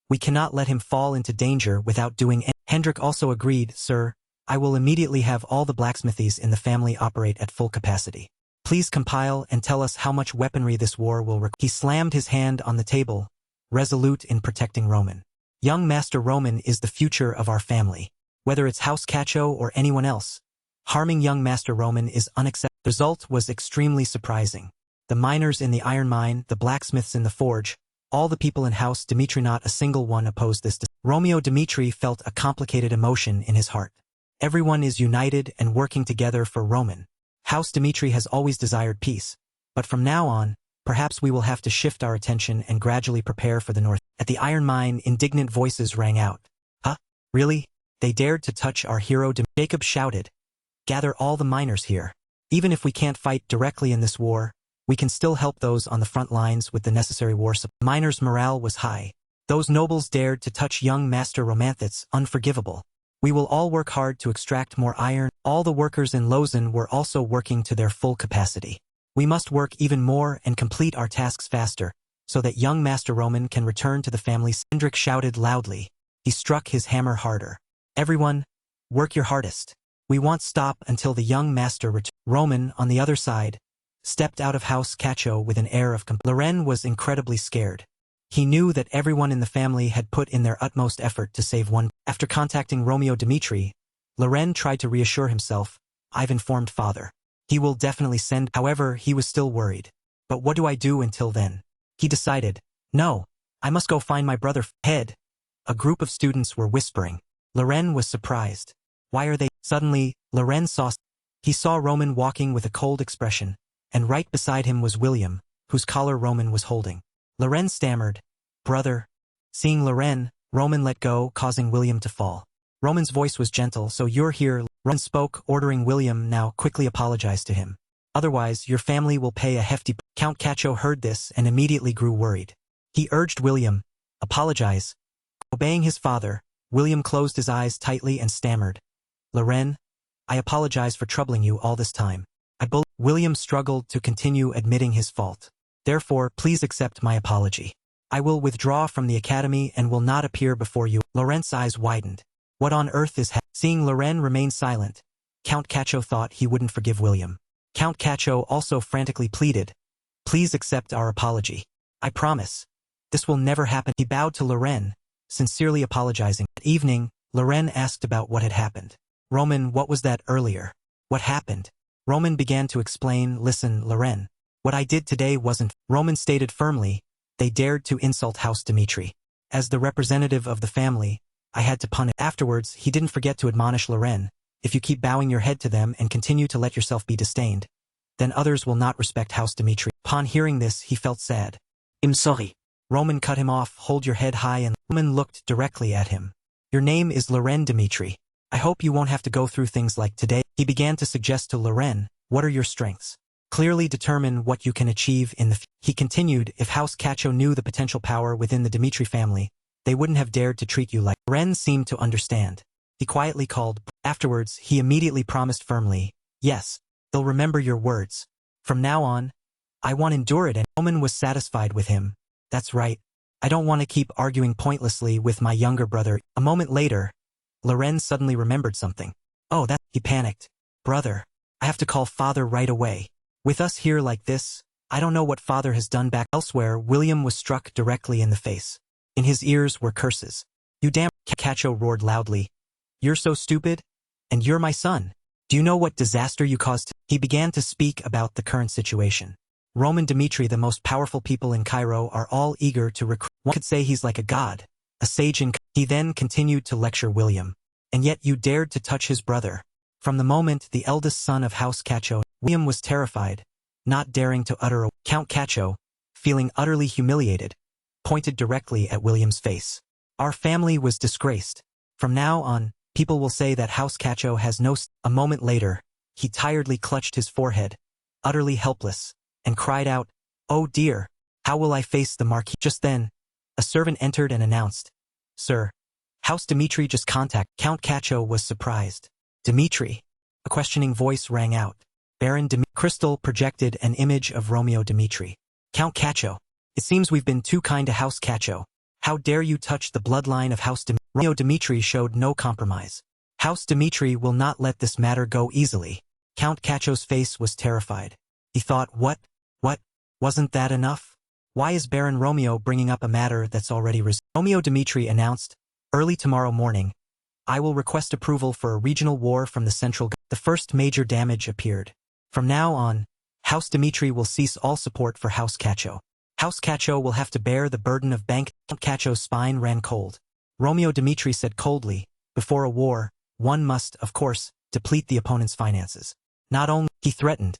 we cannot let him fall into danger without doing anything. Hendrik also agreed, sir, I will immediately have all the blacksmithies in the family operate at full capacity. Please compile and tell us how much weaponry this war will require. He slammed his hand on the table, resolute in protecting Roman. Young Master Roman is the future of our family. Whether it's House Caccio or anyone else, harming young Master Roman is unacceptable. The result was extremely surprising. The miners in the iron mine, the blacksmiths in the forge, all the people in House Dimitri, not a single one opposed this. Romeo Dimitri felt a complicated emotion in his heart. Everyone is united and working together for Roman. House Dimitri has always desired peace, but from now on, perhaps we will have to shift our attention and gradually prepare for the north. At the iron mine, indignant voices rang out. Huh? Really? They dared to touch our hero. Jacob shouted. Gather all the miners here. Even if we can't fight directly in this war, we can still help those on the front lines with the necessary war support. Miners' morale was high. Those nobles dared to touch young Master Romanthus, unforgivable. We will all work hard to extract more iron. All the workers in Lausanne were also working to their full capacity. We must work even more and complete our tasks faster, so that young Master Roman can return to the family. Hendrik shouted loudly. He struck his hammer harder. Everyone, work your hardest. We won't stop until the young master returns. Roman, on the other side, stepped out of House Caccio with an air of Loren was incredibly scared. He knew that everyone in the family had put in their utmost effort to save one. After contacting Romeo Dimitri, Loren tried to reassure himself, I've informed father. He will definitely send. However, he was still worried. But what do I do until then? He decided, no, I must go find my brother. Head. A group of students were whispering. Loren was surprised. Why are they? Suddenly, Loren saw. He saw Roman walking with a cold expression, and right beside him was William, whose collar Roman was holding. Loren stammered, brother. Seeing Loren, Roman let go, causing William to fall. Roman's voice was gentle, so you're here. Roman spoke, ordering William now quickly apologize to him. Otherwise, your family will pay a hefty. Count Caccio heard this and immediately grew worried. He urged William, apologize. Obeying his father, William closed his eyes tightly and stammered, Loren, I apologize for troubling you all this time. William struggled to continue admitting his fault. Therefore, please accept my apology. I will withdraw from the academy and will not appear before you. Laurent's eyes widened. What on earth is Seeing Loren remain silent, Count Caccio thought he wouldn't forgive William. Count Caccio also frantically pleaded, please accept our apology. I promise. This will never happen. He bowed to Loren, sincerely apologizing. That evening, Loren asked about what had happened. Roman, what was that earlier? What happened? Roman began to explain, listen, Loren. What I did today wasn't. Roman stated firmly, they dared to insult House Dimitri. As the representative of the family, I had to punish. Afterwards, he didn't forget to admonish Loren, if you keep bowing your head to them and continue to let yourself be disdained, then others will not respect House Dimitri. Upon hearing this, he felt sad. I'm sorry. Roman cut him off. Hold your head high, and Roman looked directly at him. Your name is Loren Dimitri. I hope you won't have to go through things like today. He began to suggest to Loren, what are your strengths? Clearly determine what you can achieve in the future. He continued, if House Cacho knew the potential power within the Dimitri family, they wouldn't have dared to treat you like. Loren seemed to understand. He quietly called. Afterwards, he immediately promised firmly, yes, they'll remember your words. From now on, I won't endure it. And Roman was satisfied with him. That's right. I don't want to keep arguing pointlessly with my younger brother. A moment later, Loren suddenly remembered something. Oh, he panicked. Brother, I have to call father right away. With us here like this, I don't know what father has done back elsewhere. William was struck directly in the face. In his ears were curses. You damn. Cacho roared loudly. You're so stupid? And you're my son. Do you know what disaster you caused? He began to speak about the current situation. Roman Dimitri, the most powerful people in Cairo, are all eager to recruit. One could say he's like a god, a sage in. He then continued to lecture William. And yet you dared to touch his brother. From the moment the eldest son of House Cacho, William was terrified, not daring to utter a. Count Cacho, feeling utterly humiliated, pointed directly at William's face. Our family was disgraced. From now on, people will say that House Cacho has no. A moment later, he tiredly clutched his forehead, utterly helpless, and cried out, oh dear, how will I face the Marquis? Just then, a servant entered and announced, Sir, House Dimitri just contact. Count Cacho was surprised. Dimitri? A questioning voice rang out. Baron Dimitri. Crystal projected an image of Romeo Dimitri. Count Cacho, it seems we've been too kind to House Cacho. How dare you touch the bloodline of House Dimitri? Romeo Dimitri showed no compromise. House Dimitri will not let this matter go easily. Count Cacho's face was terrified. He thought, what? Wasn't that enough? Why is Baron Romeo bringing up a matter that's already resolved? Romeo Dimitri announced, early tomorrow morning, I will request approval for a regional war from the central government. The first major damage appeared. From now on, House Dimitri will cease all support for House Cacho. House Cacho will have to bear the burden of bank. Count Cacho's spine ran cold. Romeo Dimitri said coldly, before a war, one must, of course, deplete the opponent's finances. Not only, he threatened,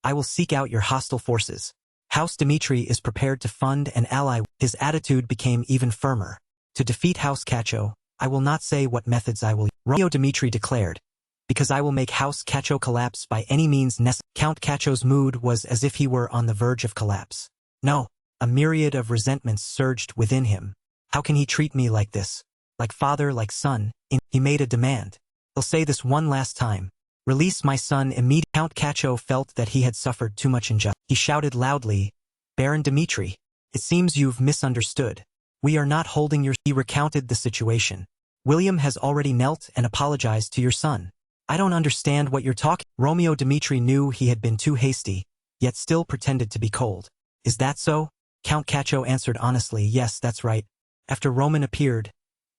I will seek out your hostile forces. House Dimitri is prepared to fund and ally. His attitude became even firmer. To defeat House Cacho, I will not say what methods I will use. Romeo Dimitri declared, because I will make House Cacho collapse by any means necessary. Count Cacho's mood was as if he were on the verge of collapse. No, a myriad of resentments surged within him. How can he treat me like this? Like father, like son? He made a demand. I'll say this one last time. Release my son immediately. Count Cacho felt that he had suffered too much injustice. He shouted loudly, Baron Dimitri, it seems you've misunderstood. We are not holding your. He recounted the situation. William has already knelt and apologized to your son. I don't understand what you're talking. Romeo Dimitri knew he had been too hasty, yet still pretended to be cold. Is that so? Count Cacho answered honestly, yes, that's right. After Roman appeared,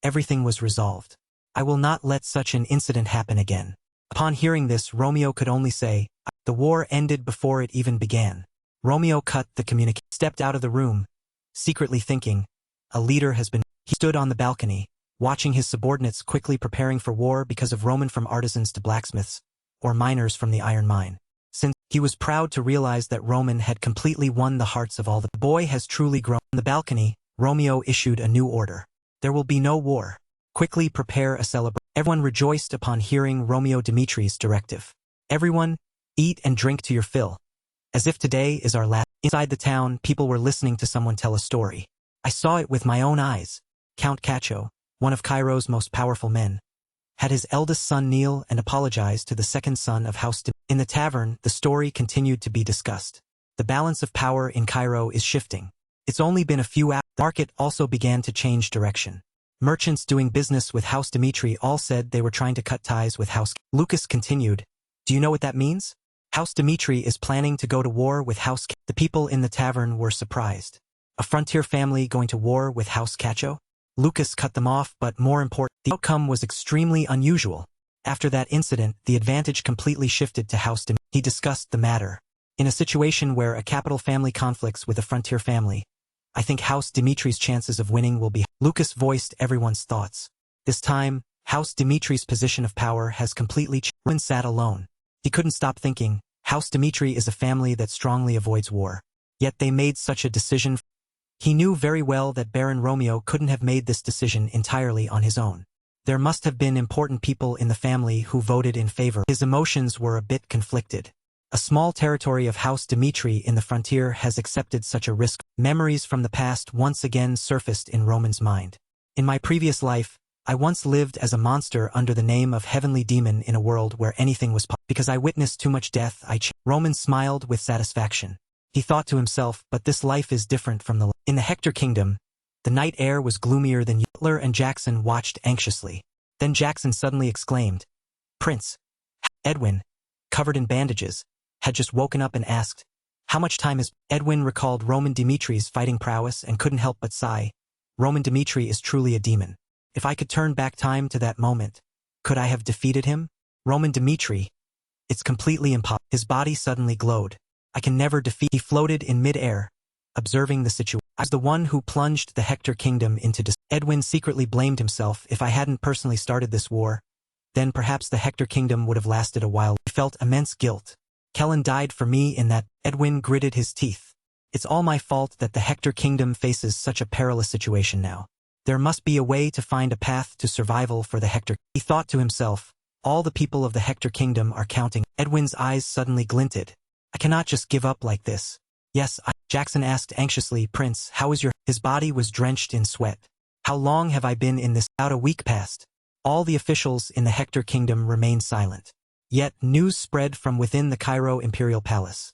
everything was resolved. I will not let such an incident happen again. Upon hearing this, Romeo could only say, the war ended before it even began. Romeo cut the communication, stepped out of the room, secretly thinking, a leader has been. He stood on the balcony, watching his subordinates quickly preparing for war because of Roman, from artisans to blacksmiths, or miners from the iron mine. Since he was proud to realize that Roman had completely won the hearts of all. The boy has truly grown. On the balcony, Romeo issued a new order. There will be no war. Quickly prepare a celebration. Everyone rejoiced upon hearing Romeo Dimitri's directive. Everyone, eat and drink to your fill. As if today is our last. Inside the town, people were listening to someone tell a story. I saw it with my own eyes. Count Cacho, one of Cairo's most powerful men, had his eldest son kneel and apologize to the second son of House Dimitri. In the tavern, the story continued to be discussed. The balance of power in Cairo is shifting. It's only been a few hours. The market also began to change direction. Merchants doing business with House Dimitri all said they were trying to cut ties with House. Lucas continued, do you know what that means? House Dimitri is planning to go to war with House. The people in the tavern were surprised. A frontier family going to war with House Cacho? Lucas cut them off, but more important, the outcome was extremely unusual. After that incident, the advantage completely shifted to House Dimitri. He discussed the matter. In a situation where a capital family conflicts with a frontier family, I think House Dimitri's chances of winning will be. Lucas voiced everyone's thoughts. This time, House Dimitri's position of power has completely changed. Roman sat alone. He couldn't stop thinking, House Dimitri is a family that strongly avoids war. Yet they made such a decision. He knew very well that Baron Romeo couldn't have made this decision entirely on his own. There must have been important people in the family who voted in favor. His emotions were a bit conflicted. A small territory of House Dimitri in the frontier has accepted such a risk. Memories from the past once again surfaced in Roman's mind. In my previous life, I once lived as a monster under the name of Heavenly Demon in a world where anything was possible. Because I witnessed too much death, Roman smiled with satisfaction. He thought to himself, but this life is different from the In the Hector kingdom, the night air was gloomier than usual. Hitler and Jackson watched anxiously. Then Jackson suddenly exclaimed, "Prince." Edwin, covered in bandages, had just woken up and asked, "How much time is..." Edwin recalled Roman Dimitri's fighting prowess and couldn't help but sigh. Roman Dimitri is truly a demon. If I could turn back time to that moment, could I have defeated him? Roman Dimitri. It's completely impossible. His body suddenly glowed. I can never defeat. He floated in mid-air, observing the situation. I was the one who plunged the Hector kingdom into Edwin secretly blamed himself. If I hadn't personally started this war, then perhaps the Hector kingdom would have lasted a while. He felt immense guilt. Kellen died for me in that. Edwin gritted his teeth. It's all my fault that the Hector kingdom faces such a perilous situation now. There must be a way to find a path to survival for the Hector. He thought to himself, all the people of the Hector kingdom are counting. Edwin's eyes suddenly glinted. I cannot just give up like this. Yes, Jackson asked anxiously, "Prince, how is your..." His body was drenched in sweat. "How long have I been in this..." About a week passed. All the officials in the Hector kingdom remained silent. Yet news spread from within the Cairo imperial palace.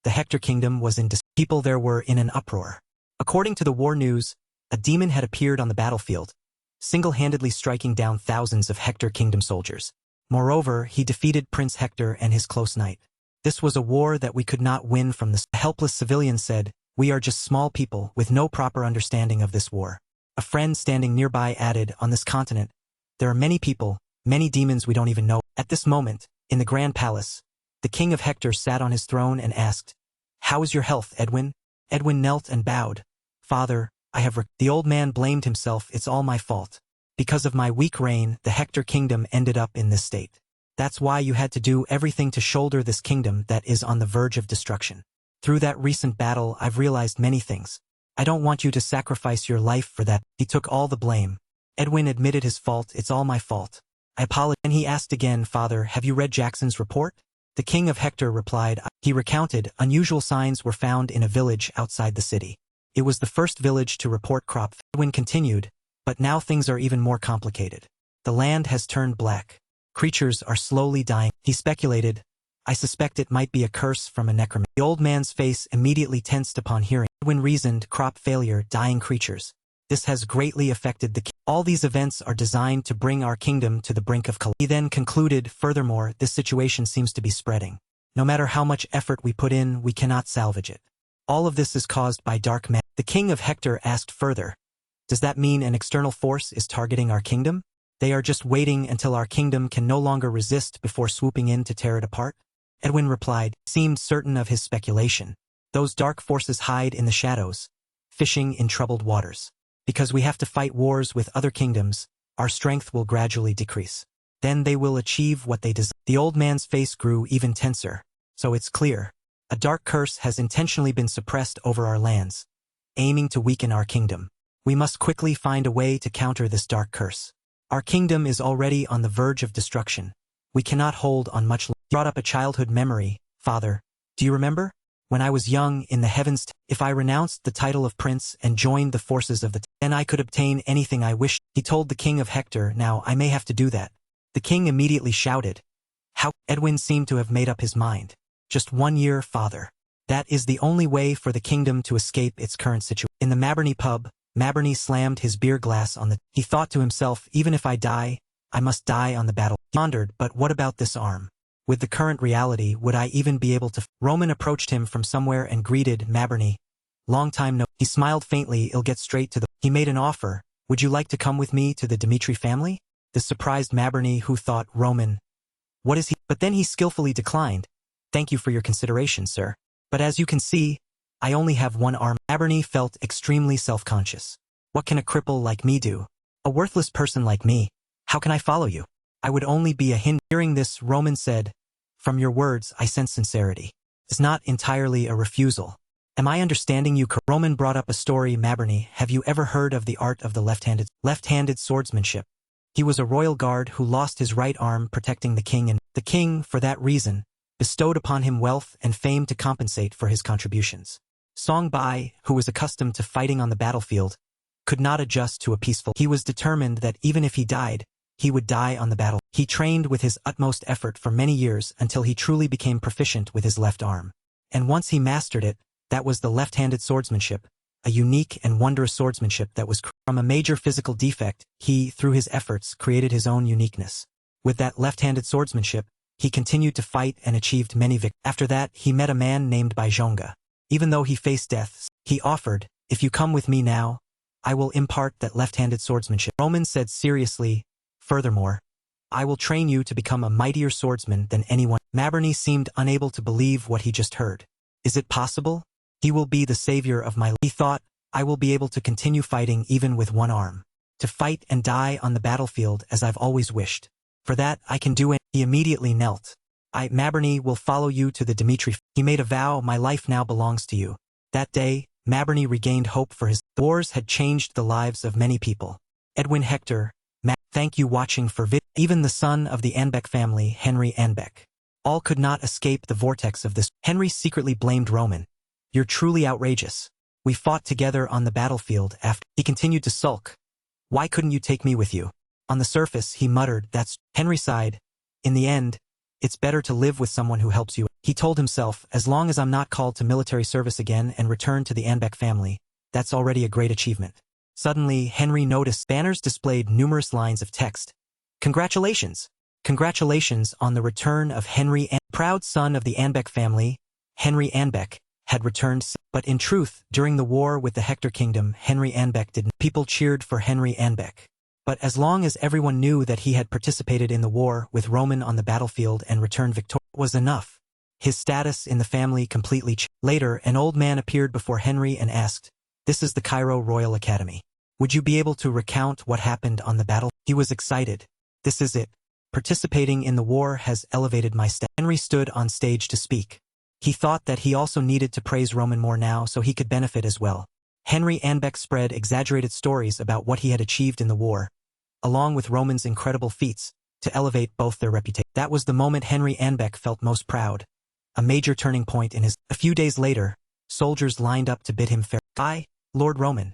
The Hector kingdom was in people there were in an uproar. According to the war news, a demon had appeared on the battlefield, single-handedly striking down thousands of Hector kingdom soldiers. Moreover, he defeated Prince Hector and his close knight. This was a war that we could not win from the helpless civilian said, "We are just small people with no proper understanding of this war." A friend standing nearby added, "On this continent, there are many people, many demons we don't even know." At this moment, in the Grand Palace, the king of Hector sat on his throne and asked, "How is your health, Edwin?" Edwin knelt and bowed. "Father, I have..." The old man blamed himself. "It's all my fault. Because of my weak reign, the Hector kingdom ended up in this state. That's why you had to do everything to shoulder this kingdom that is on the verge of destruction. Through that recent battle, I've realized many things. I don't want you to sacrifice your life for that." He took all the blame. Edwin admitted his fault. "It's all my fault. I apologize." And he asked again, "Father, have you read Jackson's report?" The king of Hector replied. He recounted, unusual signs were found in a village outside the city. It was the first village to report crop. Edwin continued, "But now things are even more complicated. The land has turned black. Creatures are slowly dying." He speculated, "I suspect it might be a curse from a necromancer." The old man's face immediately tensed upon hearing. Edwin reasoned, crop failure, dying creatures. This has greatly affected the king. All these events are designed to bring our kingdom to the brink of collapse. He then concluded, furthermore, this situation seems to be spreading. No matter how much effort we put in, we cannot salvage it. All of this is caused by dark magic. The king of Hector asked further, "Does that mean an external force is targeting our kingdom? They are just waiting until our kingdom can no longer resist before swooping in to tear it apart?" Edwin replied, seemed certain of his speculation. "Those dark forces hide in the shadows, fishing in troubled waters. Because we have to fight wars with other kingdoms, our strength will gradually decrease. Then they will achieve what they desire." The old man's face grew even tenser. "So it's clear. A dark curse has intentionally been suppressed over our lands, aiming to weaken our kingdom. We must quickly find a way to counter this dark curse. Our kingdom is already on the verge of destruction. We cannot hold on much longer." Brought up a childhood memory. "Father, do you remember? When I was young in the heavens, if I renounced the title of prince and joined the forces of then I could obtain anything I wished." He told the king of Hector, "Now I may have to do that." The king immediately shouted, "How?" Edwin seemed to have made up his mind. "Just 1 year, father. That is the only way for the kingdom to escape its current situation." In the Maberny pub, Maberny slammed his beer glass on the... He thought to himself, even if I die, I must die on the battle. He pondered, but what about this arm? With the current reality, would I even be able to... Roman approached him from somewhere and greeted Maberny. "Long time no..." He smiled faintly. "I'll get straight to the..." He made an offer. "Would you like to come with me to the Dimitri family?" This surprised Maberny, who thought, Roman. What is he? But then he skillfully declined. "Thank you for your consideration, sir. But as you can see, I only have one arm." Maberny felt extremely self-conscious. "What can a cripple like me do? A worthless person like me? How can I follow you? I would only be a hind..." Hearing this, Roman said, From your words, I sense sincerity. It's not entirely a refusal. Am I understanding you? Roman brought up a story. Maberny, have you ever heard of the art of the left-handed swordsmanship? He was a royal guard who lost his right arm protecting the king, and the king, for that reason, bestowed upon him wealth and fame to compensate for his contributions. Song Bai, who was accustomed to fighting on the battlefield, could not adjust to a peaceful. He was determined that even if he died, he would die on the battle. He trained with his utmost effort for many years until he truly became proficient with his left arm. And once he mastered it, that was the left-handed swordsmanship, a unique and wondrous swordsmanship that was from a major physical defect. He, through his efforts, created his own uniqueness. With that left-handed swordsmanship, he continued to fight and achieved many victories. After that, he met a man named Baijonga. Even though he faced death, he offered, "If you come with me now, I will impart that left-handed swordsmanship." Roman said seriously, "Furthermore, I will train you to become a mightier swordsman than anyone." Maberny seemed unable to believe what he just heard. Is it possible? He will be the savior of my life. He thought, I will be able to continue fighting even with one arm. To fight and die on the battlefield as I've always wished. For that, I can do it. He immediately knelt. Maberny will follow you to the Dimitri. He made a vow, my life now belongs to you. That day, Maberny regained hope for his wars had changed the lives of many people. Edwin Hector, thank you watching for even the son of the Anbeck family, Henry Anbeck. All could not escape the vortex of this. Henry secretly blamed Roman. You're truly outrageous. We fought together on the battlefield after. He continued to sulk. Why couldn't you take me with you? On the surface, he muttered, that's. Henry sighed. In the end, it's better to live with someone who helps you. He told himself, as long as I'm not called to military service again and return to the Anbeck family, that's already a great achievement. Suddenly, Henry noticed banners displayed numerous lines of text. Congratulations! Congratulations on the return of Henry proud son of the Anbeck family, Henry Anbeck, had returned, but in truth, during the war with the Hector kingdom, Henry Anbeck didn't. People cheered for Henry Anbeck. But as long as everyone knew that he had participated in the war with Roman on the battlefield and returned victorious, was enough. His status in the family completely changed. Later, an old man appeared before Henry and asked, "This is the Cairo Royal Academy. Would you be able to recount what happened on the battle?" He was excited. This is it. Participating in the war has elevated my status. Henry stood on stage to speak. He thought that he also needed to praise Roman more now so he could benefit as well. Henry Anbeck spread exaggerated stories about what he had achieved in the war, along with Roman's incredible feats, to elevate both their reputation. That was the moment Henry Anbeck felt most proud. A major turning point in his. A few days later, soldiers lined up to bid him farewell. I, Lord Roman.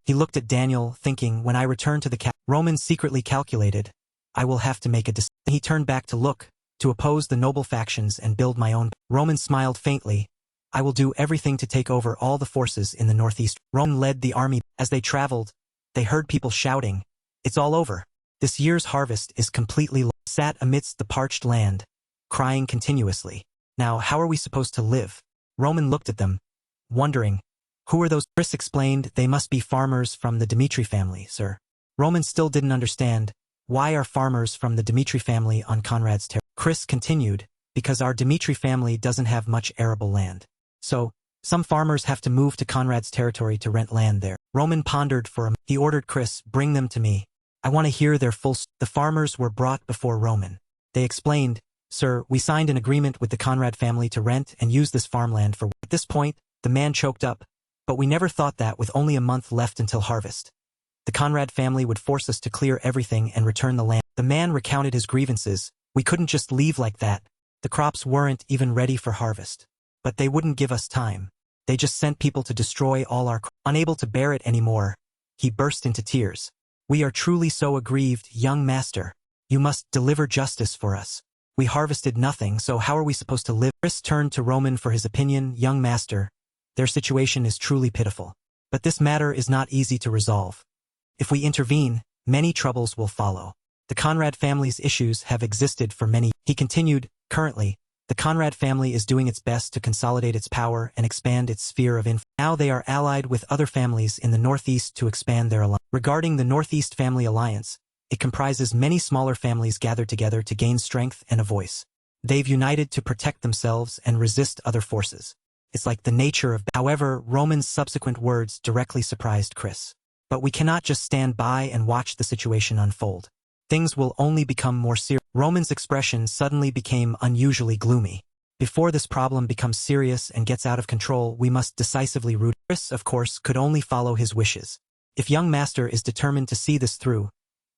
He looked at Daniel, thinking, when I return to the camp, Roman secretly calculated, I will have to make a decision. He turned back to look, to oppose the noble factions and build my own. Roman smiled faintly. I will do everything to take over all the forces in the northeast. Roman led the army. As they traveled, they heard people shouting, it's all over. This year's harvest is completely lost. Sat amidst the parched land, crying continuously. Now how are we supposed to live? Roman looked at them, wondering, who are those? Chris explained, they must be farmers from the Dimitri family, sir. Roman still didn't understand. Why are farmers from the Dimitri family on Conrad's territory? Chris continued, because our Dimitri family doesn't have much arable land. So, some farmers have to move to Conrad's territory to rent land there. Roman pondered for a moment. He ordered Chris, bring them to me. I want to hear their full story. The farmers were brought before Roman. They explained, sir, we signed an agreement with the Conrad family to rent and use this farmland for. At this point, the man choked up, but we never thought that with only a month left until harvest. The Conrad family would force us to clear everything and return the land. The man recounted his grievances. We couldn't just leave like that. The crops weren't even ready for harvest. But they wouldn't give us time. They just sent people to destroy all our crops. Unable to bear it anymore, he burst into tears. We are truly so aggrieved, young master. You must deliver justice for us. We harvested nothing, so how are we supposed to live? Chris turned to Roman for his opinion. Young master, their situation is truly pitiful. But this matter is not easy to resolve. If we intervene, many troubles will follow. The Conrad family's issues have existed for many. He continued, currently, the Conrad family is doing its best to consolidate its power and expand its sphere of influence. Now they are allied with other families in the Northeast to expand their alliance. Regarding the Northeast Family Alliance, it comprises many smaller families gathered together to gain strength and a voice. They've united to protect themselves and resist other forces. It's like the nature of. However, Roman's subsequent words directly surprised Chris. But we cannot just stand by and watch the situation unfold. Things will only become more serious. Roman's expression suddenly became unusually gloomy. Before this problem becomes serious and gets out of control, we must decisively root. Chris, of course, could only follow his wishes. If young master is determined to see this through,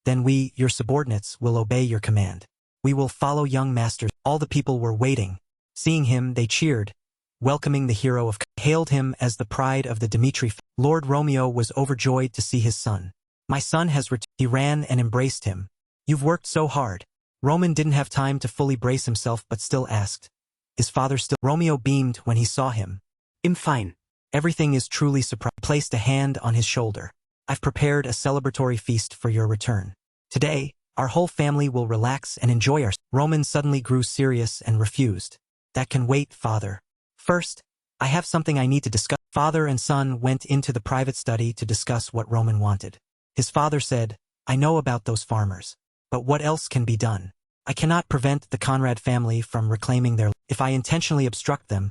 then we, your subordinates, will obey your command. We will follow young master. All the people were waiting. Seeing him, they cheered, welcoming the hero of hailed him as the pride of the Dimitri. Lord Romeo was overjoyed to see his son. My son has returned. He ran and embraced him. You've worked so hard. Roman didn't have time to fully brace himself but still asked, is father still? Romeo beamed when he saw him. I'm fine. Everything is truly surprising. Placed a hand on his shoulder. I've prepared a celebratory feast for your return. Today, our whole family will relax and enjoy our. Roman suddenly grew serious and refused. That can wait, father. First, I have something I need to discuss. Father and son went into the private study to discuss what Roman wanted. His father said, I know about those farmers. But what else can be done? I cannot prevent the Conrad family from reclaiming their. If I intentionally obstruct them,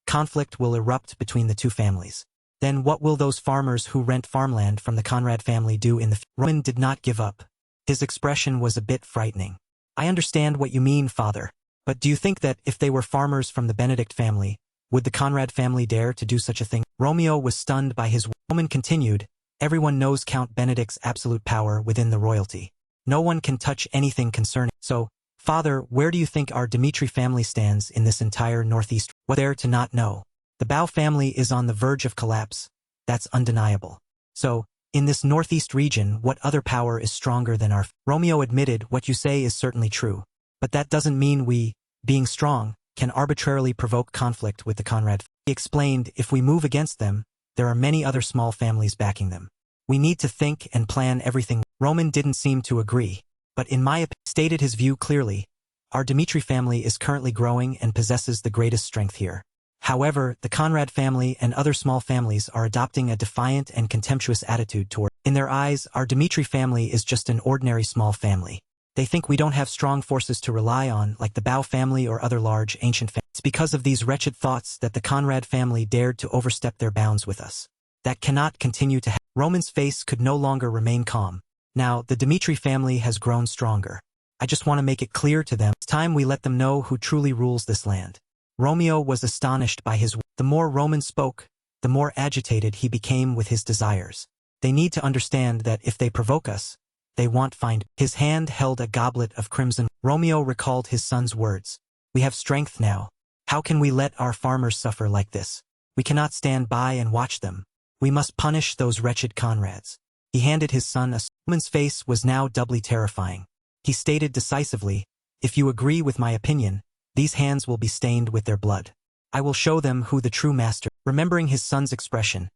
conflict will erupt between the two families. Then what will those farmers who rent farmland from the Conrad family do in the. Roman did not give up. His expression was a bit frightening. I understand what you mean, father. But do you think that if they were farmers from the Benedict family, would the Conrad family dare to do such a thing? Romeo was stunned by his. Roman continued, everyone knows Count Benedict's absolute power within the royalty. No one can touch anything concerning. So, father, where do you think our Dimitri family stands in this entire northeast? What there to not know? The Bao family is on the verge of collapse. That's undeniable. So, in this northeast region, what other power is stronger than our? Romeo admitted, what you say is certainly true. But that doesn't mean we, being strong, can arbitrarily provoke conflict with the Conrad. He explained, if we move against them, there are many other small families backing them. We need to think and plan everything. Roman didn't seem to agree, but in my opinion, stated his view clearly. Our Dimitri family is currently growing and possesses the greatest strength here. However, the Conrad family and other small families are adopting a defiant and contemptuous attitude toward. In their eyes, our Dimitri family is just an ordinary small family. They think we don't have strong forces to rely on like the Bao family or other large ancient families. It's because of these wretched thoughts that the Conrad family dared to overstep their bounds with us. That cannot continue to happen. Roman's face could no longer remain calm. Now, the Dimitri family has grown stronger. I just want to make it clear to them. It's time we let them know who truly rules this land. Romeo was astonished by his. The more Roman spoke, the more agitated he became with his desires. They need to understand that if they provoke us, they won't find. His hand held a goblet of crimson. Romeo recalled his son's words. We have strength now. How can we let our farmers suffer like this? We cannot stand by and watch them. We must punish those wretched Conrads. He handed his son a. Roman's face was now doubly terrifying. He stated decisively, if you agree with my opinion, these hands will be stained with their blood. I will show them who the true master. Remembering his son's expression,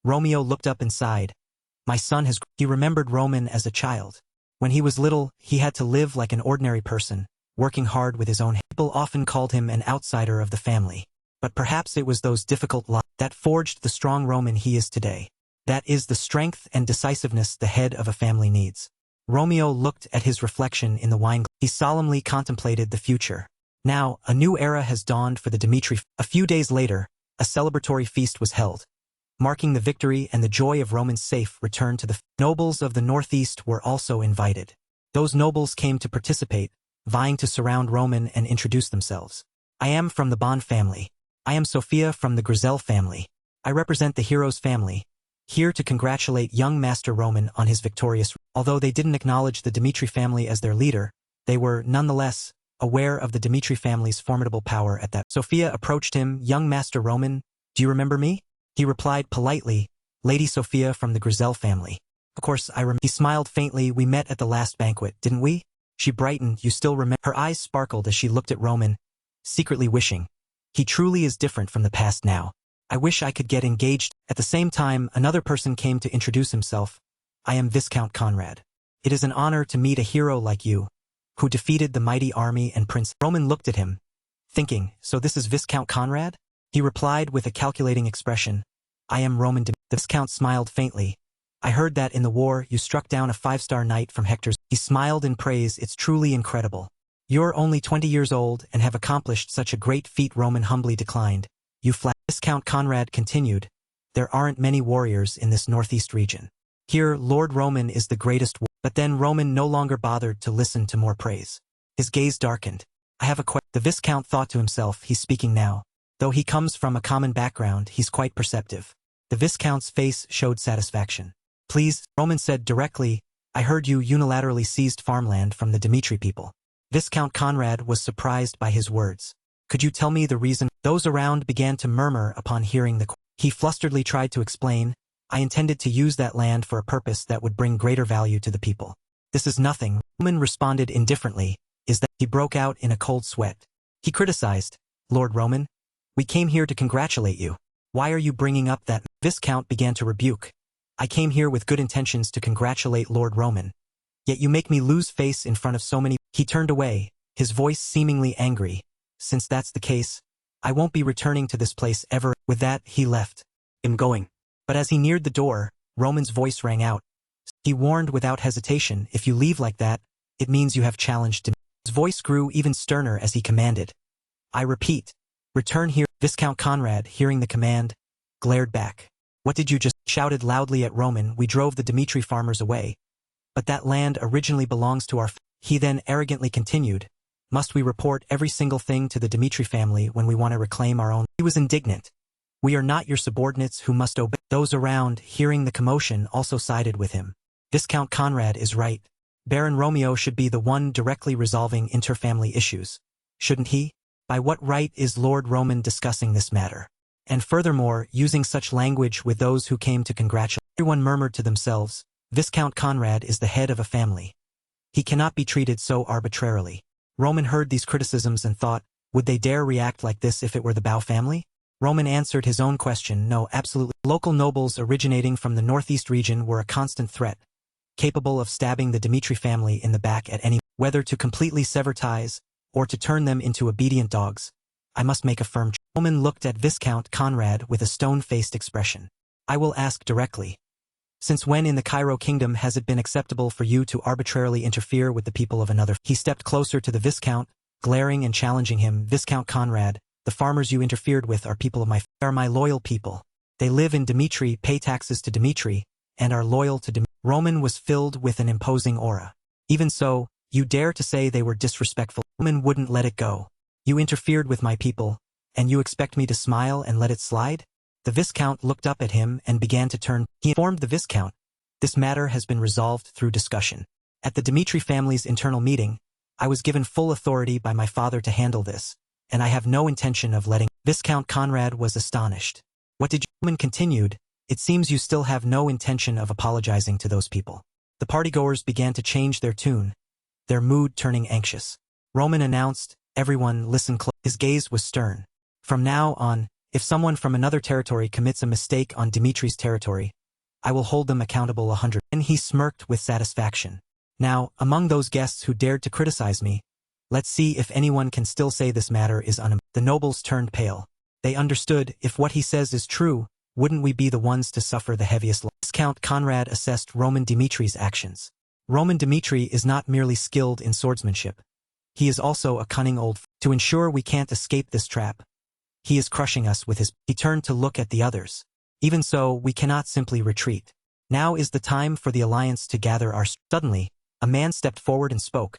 Romeo looked up and sighed. My son has. He remembered Roman as a child. When he was little, he had to live like an ordinary person, working hard with his own. People often called him an outsider of the family. But perhaps it was those difficult lives that forged the strong Roman he is today. That is the strength and decisiveness the head of a family needs. Romeo looked at his reflection in the wine glass. He solemnly contemplated the future. Now, a new era has dawned for the Dimitri. A few days later, a celebratory feast was held, marking the victory and the joy of Roman's safe return to the. Nobles of the Northeast were also invited. Those nobles came to participate, vying to surround Roman and introduce themselves. I am from the Bond family. I am Sophia from the Grizel family. I represent the hero's family, here to congratulate young Master Roman on his victorious. Although they didn't acknowledge the Dimitri family as their leader, they were, nonetheless, aware of the Dimitri family's formidable power at that. Sophia approached him, young Master Roman, do you remember me? He replied politely, Lady Sophia from the Grizel family. Of course I remember. He smiled faintly, we met at the last banquet, didn't we? She brightened, you still remember. Her eyes sparkled as she looked at Roman, secretly wishing. He truly is different from the past now. I wish I could get engaged. At the same time, another person came to introduce himself. I am Viscount Conrad. It is an honor to meet a hero like you, who defeated the mighty army and prince. Roman looked at him, thinking, so this is Viscount Conrad? He replied with a calculating expression, I am Roman. The Viscount smiled faintly. I heard that in the war you struck down a 5-star knight from Hector's. He smiled in praise, it's truly incredible. You're only 20 years old and have accomplished such a great feat. Roman humbly declined. You flat. Viscount Conrad continued, there aren't many warriors in this northeast region. Here, Lord Roman is the greatest. But then Roman no longer bothered to listen to more praise. His gaze darkened. I have a question. The Viscount thought to himself, he's speaking now. Though he comes from a common background, he's quite perceptive. The Viscount's face showed satisfaction. Please, Roman said directly, I heard you unilaterally seized farmland from the Dimitri people. Viscount Conrad was surprised by his words. Could you tell me the reason? Those around began to murmur upon hearing the question. He flusteredly tried to explain, I intended to use that land for a purpose that would bring greater value to the people. This is nothing, Roman responded indifferently, is that he broke out in a cold sweat. He criticized, Lord Roman, we came here to congratulate you. Why are you bringing up that? Viscount began to rebuke. I came here with good intentions to congratulate Lord Roman. Yet you make me lose face in front of so many. He turned away, his voice seemingly angry. Since that's the case, I won't be returning to this place ever. With that, he left. I'm going. But as he neared the door, Roman's voice rang out. He warned without hesitation, if you leave like that, it means you have challenged him. His voice grew even sterner as he commanded. I repeat, return here. Viscount Conrad, hearing the command, glared back. What did you just? Shouted loudly at Roman. We drove the Dimitri farmers away. But that land originally belongs to our. He then arrogantly continued. Must we report every single thing to the Dimitri family when we want to reclaim our own? He was indignant. We are not your subordinates who must obey. Those around, hearing the commotion, also sided with him. Viscount Conrad is right. Baron Romeo should be the one directly resolving interfamily issues. Shouldn't he? By what right is Lord Roman discussing this matter? And furthermore, using such language with those who came to congratulate. Everyone murmured to themselves, Viscount Conrad is the head of a family. He cannot be treated so arbitrarily. Roman heard these criticisms and thought, would they dare react like this if it were the Bao family? Roman answered his own question, no, absolutely. Local nobles originating from the northeast region were a constant threat, capable of stabbing the Dimitri family in the back at any, whether to completely sever ties, or to turn them into obedient dogs. I must make a firm choice. Roman looked at Viscount Conrad with a stone-faced expression. I will ask directly. Since when in the Cairo kingdom has it been acceptable for you to arbitrarily interfere with the people of another? He stepped closer to the Viscount, glaring and challenging him. Viscount Conrad, the farmers you interfered with are people of my are my loyal people. They live in Dimitri, pay taxes to Dimitri, and are loyal to Dimitri. Roman was filled with an imposing aura. Even so, you dare to say they were disrespectful. Roman wouldn't let it go. You interfered with my people, and you expect me to smile and let it slide? The Viscount looked up at him and began to turn. He informed the Viscount, this matter has been resolved through discussion. At the Dimitri family's internal meeting, I was given full authority by my father to handle this, and I have no intention of letting. Viscount Conrad was astonished. What did you? Roman continued, it seems you still have no intention of apologizing to those people. The partygoers began to change their tune, their mood turning anxious. Roman announced, everyone listen close. His gaze was stern. From now on, if someone from another territory commits a mistake on Dimitri's territory, I will hold them accountable 100. And he smirked with satisfaction. Now, among those guests who dared to criticize me, let's see if anyone can still say this matter is The nobles turned pale. They understood, if what he says is true, wouldn't we be the ones to suffer the heaviest loss? Viscount Conrad assessed Roman Dimitri's actions. Roman Dimitri is not merely skilled in swordsmanship. He is also a cunning old. To ensure we can't escape this trap, he is crushing us with his. He turned to look at the others. Even so, we cannot simply retreat. Now is the time for the alliance to gather our. Suddenly, a man stepped forward and spoke.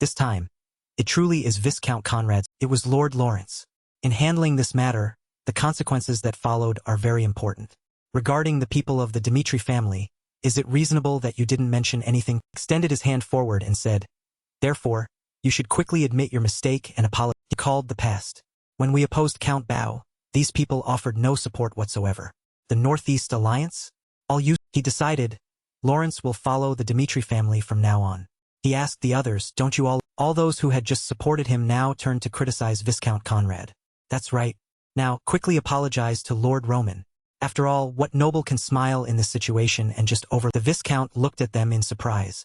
This time, it truly is Viscount Conrad's. It was Lord Lawrence. In handling this matter, the consequences that followed are very important. Regarding the people of the Dimitri family, is it reasonable that you didn't mention anything? Extended his hand forward and said, therefore, you should quickly admit your mistake and apologize. He called the past. When we opposed Count Bao, these people offered no support whatsoever. The Northeast Alliance? He decided, Lawrence will follow the Dimitri family from now on. He asked the others, don't you all? All those who had just supported him now turned to criticize Viscount Conrad. That's right. Now, quickly apologize to Lord Roman. After all, what noble can smile in this situation and just over? The Viscount looked at them in surprise.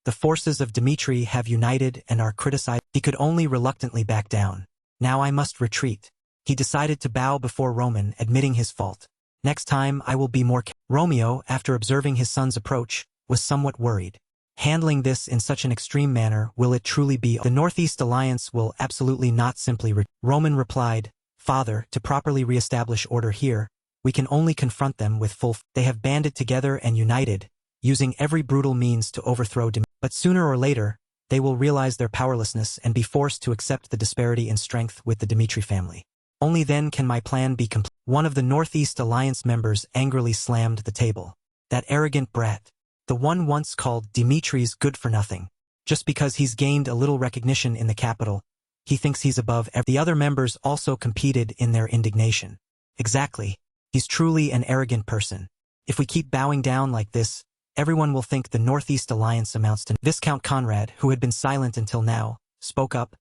The forces of Dimitri have united and are criticized. He could only reluctantly back down. Now I must retreat. He decided to bow before Roman, admitting his fault. Next time I will be more Romeo, after observing his son's approach, was somewhat worried. Handling this in such an extreme manner, will it truly be? The Northeast Alliance will absolutely not simply Roman replied, Father, to properly re-establish order here, we can only confront them with full. They have banded together and united, using every brutal means to overthrow Dimitri. But sooner or later, they will realize their powerlessness and be forced to accept the disparity in strength with the Dimitri family. Only then can my plan be complete. One of the Northeast Alliance members angrily slammed the table. That arrogant brat. The one once called Dimitri's good-for-nothing. Just because he's gained a little recognition in the capital, he thinks he's above The other members also competed in their indignation. Exactly. He's truly an arrogant person. If we keep bowing down like this, everyone will think the Northeast Alliance amounts to Viscount Conrad, who had been silent until now, spoke up.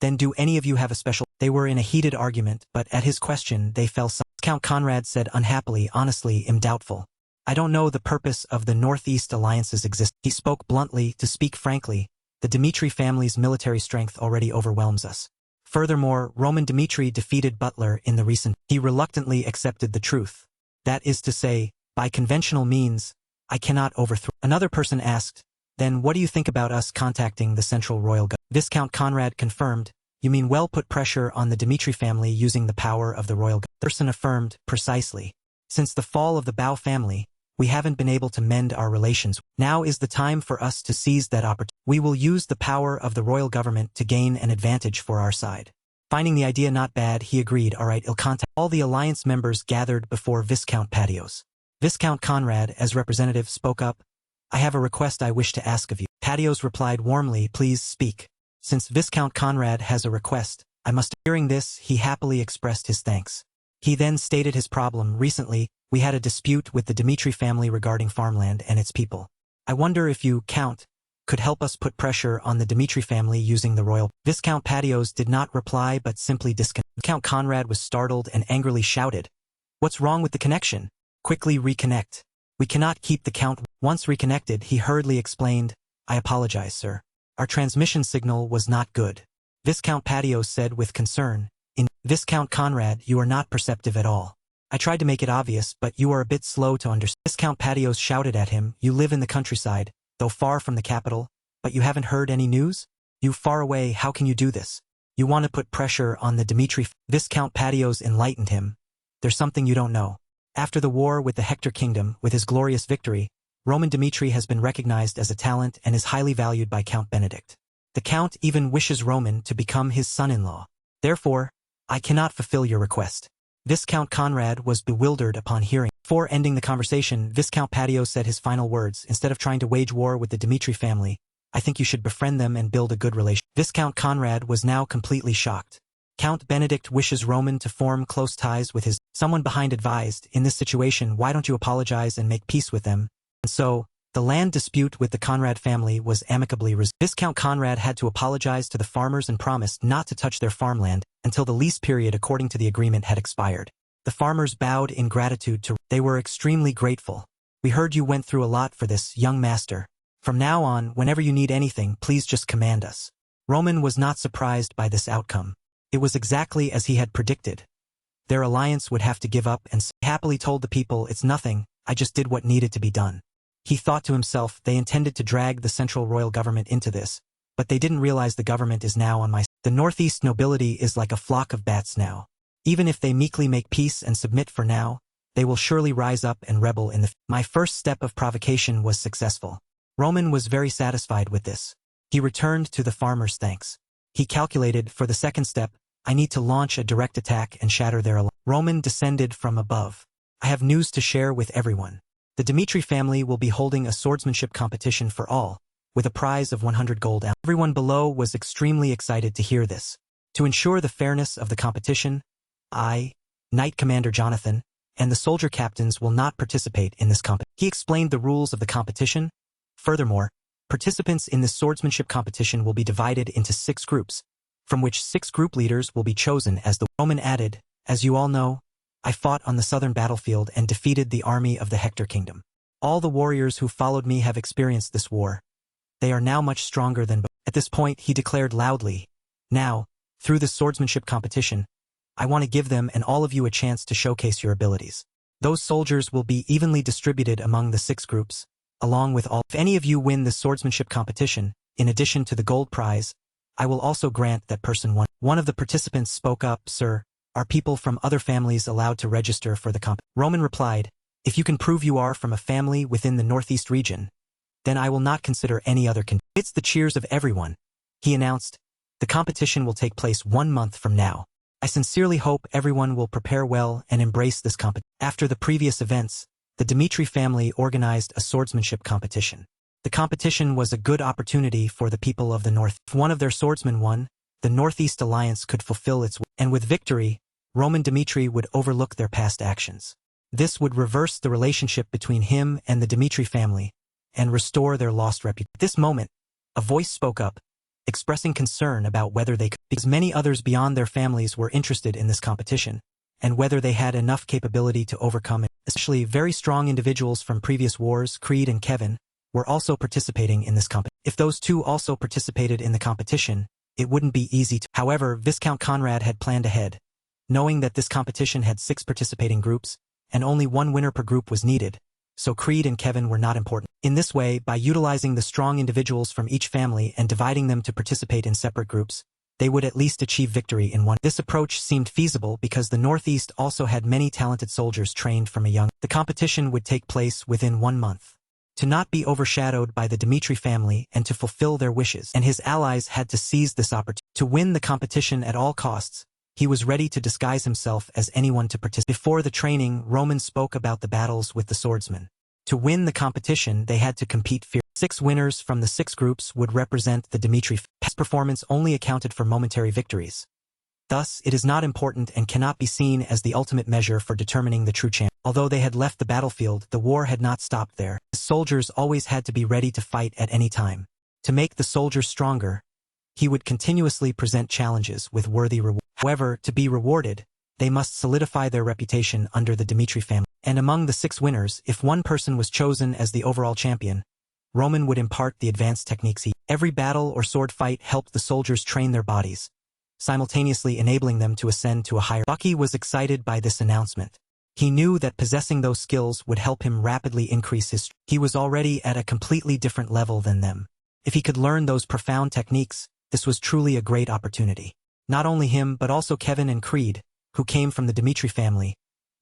Then do any of you have a special? They were in a heated argument, but at his question they fell silent. Viscount Conrad said unhappily, honestly, I'm doubtful. I don't know the purpose of the Northeast Alliance's existence. He spoke bluntly, to speak frankly, the Dimitri family's military strength already overwhelms us. Furthermore, Roman Dimitri defeated Butler in the recent. He reluctantly accepted the truth. That is to say, by conventional means, I cannot overthrow. Another person asked, then what do you think about us contacting the Central Royal Government? Viscount Conrad confirmed, you mean well put pressure on the Dimitri family using the power of the royal government. Person affirmed, precisely. Since the fall of the Bao family, we haven't been able to mend our relations. Now is the time for us to seize that opportunity. We will use the power of the royal government to gain an advantage for our side. Finding the idea not bad, he agreed, all right, I'll contact. All the alliance members gathered before Viscount Patios. Viscount Conrad, as representative, spoke up. I have a request I wish to ask of you. Patios replied warmly, please speak. Since Viscount Conrad has a request, I must. Hearing this, he happily expressed his thanks. He then stated his problem. Recently, we had a dispute with the Dimitri family regarding farmland and its people. I wonder if you, Count, could help us put pressure on the Dimitri family using the royal. Viscount Patios did not reply but simply disconnected. Viscount Conrad was startled and angrily shouted, what's wrong with the connection? Quickly reconnect. We cannot keep the Count. Once reconnected, he hurriedly explained, I apologize, sir. Our transmission signal was not good. Viscount Patios said with concern, Viscount Conrad, you are not perceptive at all. I tried to make it obvious, but you are a bit slow to understand. Viscount Patios shouted at him, you live in the countryside, though far from the capital, but you haven't heard any news? You far away, how can you do this? You want to put pressure on the Dimitri. Viscount Patios enlightened him. There's something you don't know. After the war with the Hector Kingdom, with his glorious victory, Roman Dimitri has been recognized as a talent and is highly valued by Count Benedict. The Count even wishes Roman to become his son-in-law. Therefore, I cannot fulfill your request. Viscount Conrad was bewildered upon hearing. Before ending the conversation, Viscount Patios said his final words, instead of trying to wage war with the Dimitri family, I think you should befriend them and build a good relation. Viscount Conrad was now completely shocked. Count Benedict wishes Roman to form close ties with his. Someone behind advised, in this situation, why don't you apologize and make peace with them? And so, the land dispute with the Conrad family was amicably resolved. Viscount Conrad had to apologize to the farmers and promised not to touch their farmland until the lease period according to the agreement had expired. The farmers bowed in gratitude to. They were extremely grateful. We heard you went through a lot for this, young master. From now on, whenever you need anything, please just command us. Roman was not surprised by this outcome. It was exactly as he had predicted. Their alliance would have to give up and happily told the people, it's nothing, I just did what needed to be done. He thought to himself, they intended to drag the central royal government into this, but they didn't realize the government is now on my side. The Northeast nobility is like a flock of bats now. Even if they meekly make peace and submit for now, they will surely rise up and rebel in the. My first step of provocation was successful. Roman was very satisfied with this. He returned to the farmers' thanks. He calculated, for the second step, I need to launch a direct attack and shatter their alliance. Roman descended from above. I have news to share with everyone. The Dimitri family will be holding a swordsmanship competition for all, with a prize of 100 gold ounces. Everyone below was extremely excited to hear this. To ensure the fairness of the competition, I, Knight Commander Jonathan, and the soldier captains will not participate in this competition. He explained the rules of the competition. Furthermore, participants in this swordsmanship competition will be divided into 6 groups, from which 6 group leaders will be chosen as the. Roman added, as you all know, I fought on the southern battlefield and defeated the army of the Hector Kingdom. All the warriors who followed me have experienced this war. They are now much stronger than before. At this point, he declared loudly, now, through this swordsmanship competition, I want to give them and all of you a chance to showcase your abilities. Those soldiers will be evenly distributed among the 6 groups, along with all. If any of you win this swordsmanship competition, in addition to the gold prize, I will also grant that person one. One of the participants spoke up, sir, are people from other families allowed to register for the competition? Roman replied, if you can prove you are from a family within the Northeast region, then I will not consider any other condition. Amidst the cheers of everyone, he announced, the competition will take place 1 month from now. I sincerely hope everyone will prepare well and embrace this competition. After the previous events, the Dimitri family organized a swordsmanship competition. The competition was a good opportunity for the people of the North. If one of their swordsmen won, the Northeast Alliance could fulfill its and with victory, Roman Dimitri would overlook their past actions. This would reverse the relationship between him and the Dimitri family and restore their lost reputation. At this moment, a voice spoke up, expressing concern about whether they could, because many others beyond their families were interested in this competition, and whether they had enough capability to overcome it. Especially very strong individuals from previous wars, Creed and Kevin, were also participating in this competition. If those two also participated in the competition, it wouldn't be easy to. However, Viscount Conrad had planned ahead, knowing that this competition had 6 participating groups, and only 1 winner per group was needed, so Creed and Kevin were not important. In this way, by utilizing the strong individuals from each family and dividing them to participate in separate groups, they would at least achieve victory in one. This approach seemed feasible because the Northeast also had many talented soldiers trained from a young. The competition would take place within 1 month. To not be overshadowed by the Dimitri family and to fulfill their wishes, and his allies had to seize this opportunity. To win the competition at all costs, he was ready to disguise himself as anyone to participate. Before the training, Roman spoke about the battles with the swordsmen. To win the competition, they had to compete fiercely. 6 winners from the 6 groups would represent the Dimitri. Past performance only accounted for momentary victories. Thus, it is not important and cannot be seen as the ultimate measure for determining the true champion. Although they had left the battlefield, the war had not stopped there. The soldiers always had to be ready to fight at any time. To make the soldiers stronger, he would continuously present challenges with worthy reward. However, to be rewarded, they must solidify their reputation under the Dimitri family. And among the 6 winners, if one person was chosen as the overall champion, Roman would impart the advanced techniques he. Every battle or sword fight helped the soldiers train their bodies, simultaneously enabling them to ascend to a higher. Bucky was excited by this announcement. He knew that possessing those skills would help him rapidly increase his. He was already at a completely different level than them. If he could learn those profound techniques, this was truly a great opportunity. Not only him but also Kevin and Creed, who came from the Dimitri family,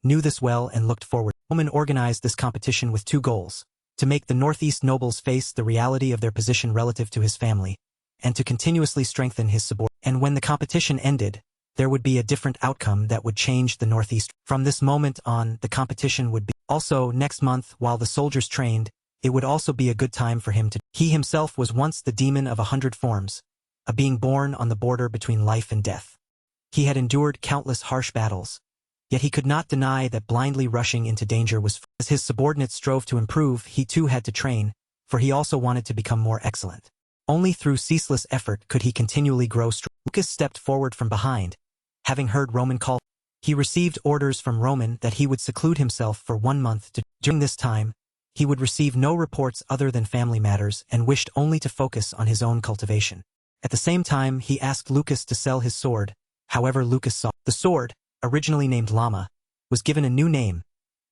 knew this well and looked forward. Roman organized this competition with 2 goals: to make the Northeast nobles face the reality of their position relative to his family, and to continuously strengthen his support. And when the competition ended, there would be a different outcome that would change the Northeast. From this moment on, the competition would be. Also, next month, while the soldiers trained, it would also be a good time for him to. He himself was once the demon of 100 forms, a being born on the border between life and death. He had endured countless harsh battles, yet he could not deny that blindly rushing into danger was. As his subordinates strove to improve, he too had to train, for he also wanted to become more excellent. Only through ceaseless effort could he continually grow strong. Lucas stepped forward from behind, having heard Roman call. He received orders from Roman that he would seclude himself for 1 month. During this time, he would receive no reports other than family matters and wished only to focus on his own cultivation. At the same time, he asked Lucas to sell his sword. However, Lucas saw the sword, originally named Llama, was given a new name,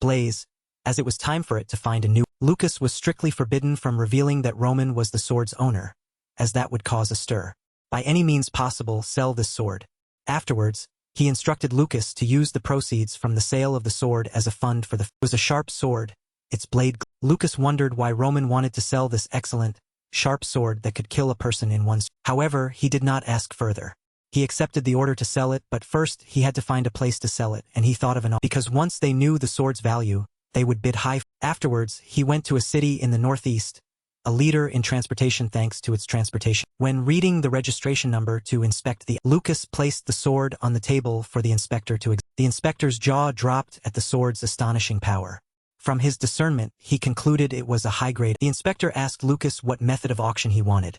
Blaze, as it was time for it to find a new. Lucas was strictly forbidden from revealing that Roman was the sword's owner, as that would cause a stir. By any means possible, sell this sword. Afterwards, he instructed Lucas to use the proceeds from the sale of the sword as a fund for the. It was a sharp sword, its blade. Lucas wondered why Roman wanted to sell this excellent, sharp sword that could kill a person in one. However, he did not ask further. He accepted the order to sell it, but first he had to find a place to sell it, and he thought of an. Because once they knew the sword's value, they would bid high. Afterwards, he went to a city in the Northeast, a leader in transportation thanks to its transportation. When reading the registration number to inspect the. Lucas placed the sword on the table for the inspector to. The inspector's jaw dropped at the sword's astonishing power. From his discernment, he concluded it was a high-grade. The inspector asked Lucas what method of auction he wanted,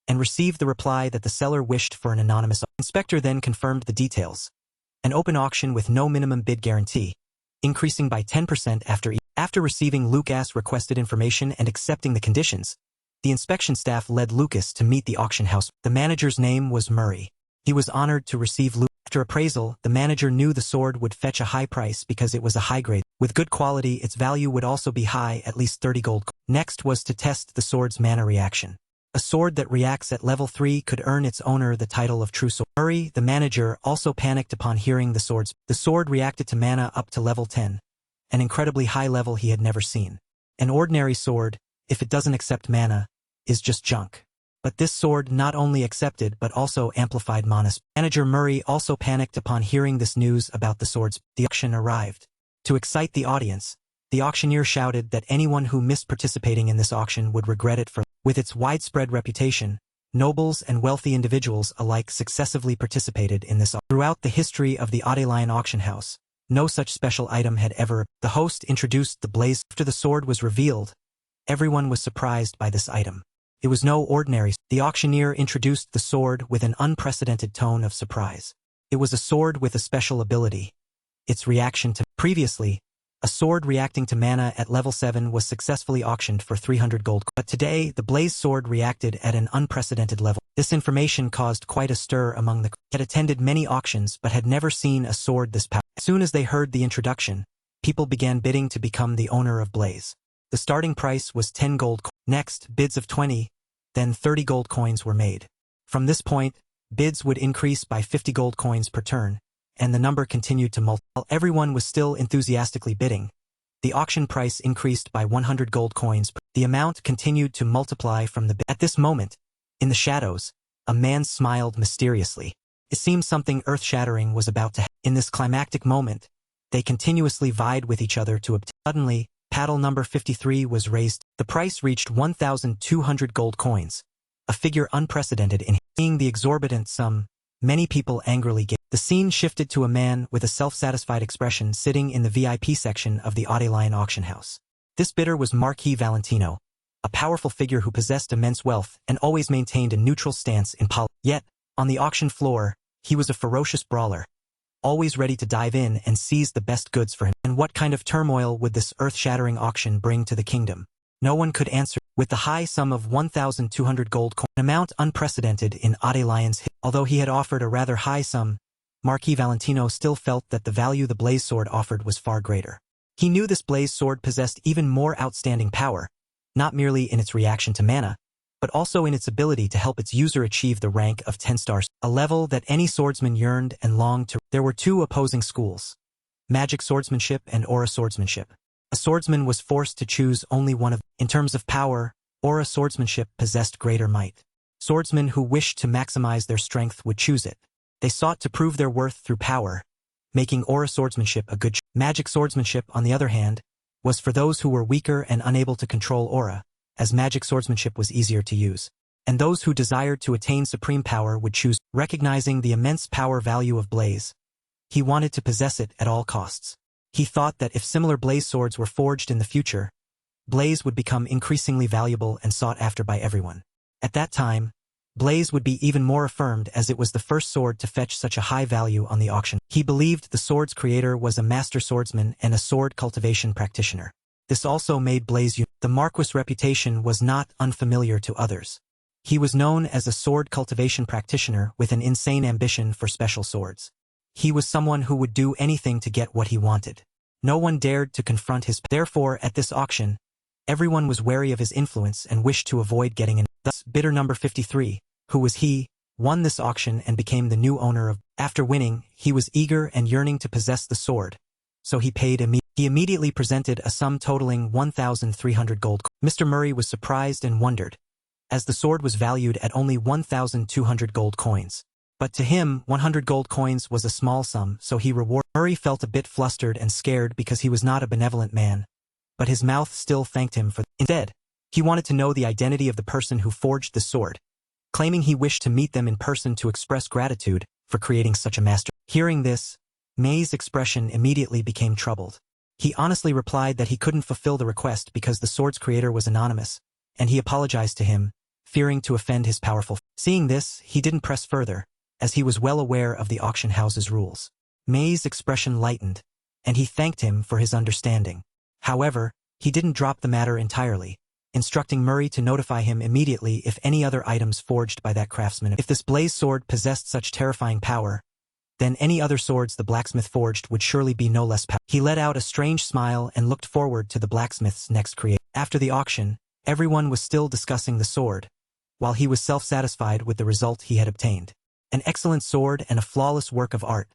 and received the reply that the seller wished for an anonymous. The inspector then confirmed the details. An open auction with no minimum bid guarantee, increasing by 10% after. After receiving Lucas' requested information and accepting the conditions, the inspection staff led Lucas to meet the auction house. The manager's name was Murray. He was honored to receive Lucas. After appraisal, the manager knew the sword would fetch a high price because it was a high grade. With good quality, its value would also be high, at least 30 gold. Next was to test the sword's mana reaction. A sword that reacts at level 3 could earn its owner the title of true sword. Murray, the manager, also panicked upon hearing the sword's. The sword reacted to mana up to level 10, an incredibly high level he had never seen. An ordinary sword, if it doesn't accept mana, is just junk. But this sword not only accepted but also amplified Mana's. Manager Murray also panicked upon hearing this news about the swords. The auction arrived. To excite the audience, the auctioneer shouted that anyone who missed participating in this auction would regret it for. With its widespread reputation, nobles and wealthy individuals alike successively participated in this. Throughout the history of the Adelion auction house, no such special item had ever. The host introduced the blaze. After the sword was revealed, everyone was surprised by this item. It was no ordinary. The auctioneer introduced the sword with an unprecedented tone of surprise. It was a sword with a special ability. Its reaction to. Previously, a sword reacting to mana at level 7 was successfully auctioned for 300 gold. But today, the blaze sword reacted at an unprecedented level. This information caused quite a stir among the. Had attended many auctions but had never seen a sword this powerful. As soon as they heard the introduction, people began bidding to become the owner of blaze. The starting price was 10 gold. Next, bids of 20, then 30 gold coins were made. From this point, bids would increase by 50 gold coins per turn, and the number continued to multiply. While everyone was still enthusiastically bidding, the auction price increased by 100 gold coins. The amount continued to multiply from the bid. At this moment, in the shadows, a man smiled mysteriously. It seemed something earth-shattering was about to happen. In this climactic moment, they continuously vied with each other to obtain. Suddenly, paddle number 53 was raised. The price reached 1,200 gold coins, a figure unprecedented in. Seeing the exorbitant sum, many people angrily gave. The scene shifted to a man with a self-satisfied expression sitting in the VIP section of the Adelion auction house. This bidder was Marquis Valentino, a powerful figure who possessed immense wealth and always maintained a neutral stance in politics. Yet, on the auction floor, he was a ferocious brawler, always ready to dive in and seize the best goods for him. And what kind of turmoil would this earth-shattering auction bring to the kingdom? No one could answer. With the high sum of 1,200 gold coins, an amount unprecedented in Adelion's history. Although he had offered a rather high sum, Marquis Valentino still felt that the value the blaze sword offered was far greater. He knew this blaze sword possessed even more outstanding power, not merely in its reaction to mana, but also in its ability to help its user achieve the rank of 10 stars, a level that any swordsman yearned and longed to. There were two opposing schools: magic swordsmanship and aura swordsmanship. A swordsman was forced to choose only one of. In terms of power, aura swordsmanship possessed greater might. Swordsmen who wished to maximize their strength would choose it. They sought to prove their worth through power, making aura swordsmanship a good choice. Magic swordsmanship, on the other hand, was for those who were weaker and unable to control aura, as magic swordsmanship was easier to use. And those who desired to attain supreme power would choose. Recognizing the immense power value of blaze, he wanted to possess it at all costs. He thought that if similar blaze swords were forged in the future, blaze would become increasingly valuable and sought after by everyone. At that time, blaze would be even more affirmed as it was the first sword to fetch such a high value on the auction. He believed the sword's creator was a master swordsman and a sword cultivation practitioner. This also made blaze unique. The Marquis' reputation was not unfamiliar to others. He was known as a sword cultivation practitioner with an insane ambition for special swords. He was someone who would do anything to get what he wanted. No one dared to confront his. Therefore, at this auction, everyone was wary of his influence and wished to avoid getting in. Thus, bidder number 53, who was he, won this auction and became the new owner of. After winning, he was eager and yearning to possess the sword, so he paid immediately. He immediately presented a sum totaling 1,300 gold. Mr. Murray was surprised and wondered, as the sword was valued at only 1,200 gold coins. But to him, 100 gold coins was a small sum, so he rewarded. Murray felt a bit flustered and scared because he was not a benevolent man, but his mouth still thanked him for. Instead, he wanted to know the identity of the person who forged the sword, claiming he wished to meet them in person to express gratitude for creating such a master. Hearing this, May's expression immediately became troubled. He honestly replied that he couldn't fulfill the request because the sword's creator was anonymous, and he apologized to him, fearing to offend his powerful. Seeing this, he didn't press further, as he was well aware of the auction house's rules. May's expression lightened, and he thanked him for his understanding. However, he didn't drop the matter entirely, instructing Murray to notify him immediately if any other items forged by that craftsman. If this blaze sword possessed such terrifying power, then any other swords the blacksmith forged would surely be no less powerful. He let out a strange smile and looked forward to the blacksmith's next creation. After the auction, everyone was still discussing the sword, while he was self-satisfied with the result he had obtained. An excellent sword and a flawless work of art,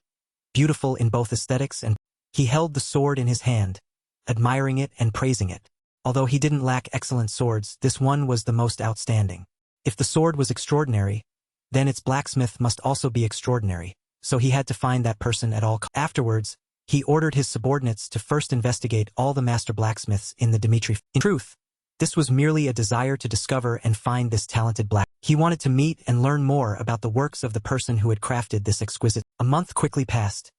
beautiful in both aesthetics and. He held the sword in his hand, admiring it and praising it. Although he didn't lack excellent swords, this one was the most outstanding. If the sword was extraordinary, then its blacksmith must also be extraordinary, so he had to find that person at all costs. Afterwards, he ordered his subordinates to first investigate all the master blacksmiths in the Dimitri. In truth, this was merely a desire to discover and find this talented black. He wanted to meet and learn more about the works of the person who had crafted this exquisite. A month quickly passed.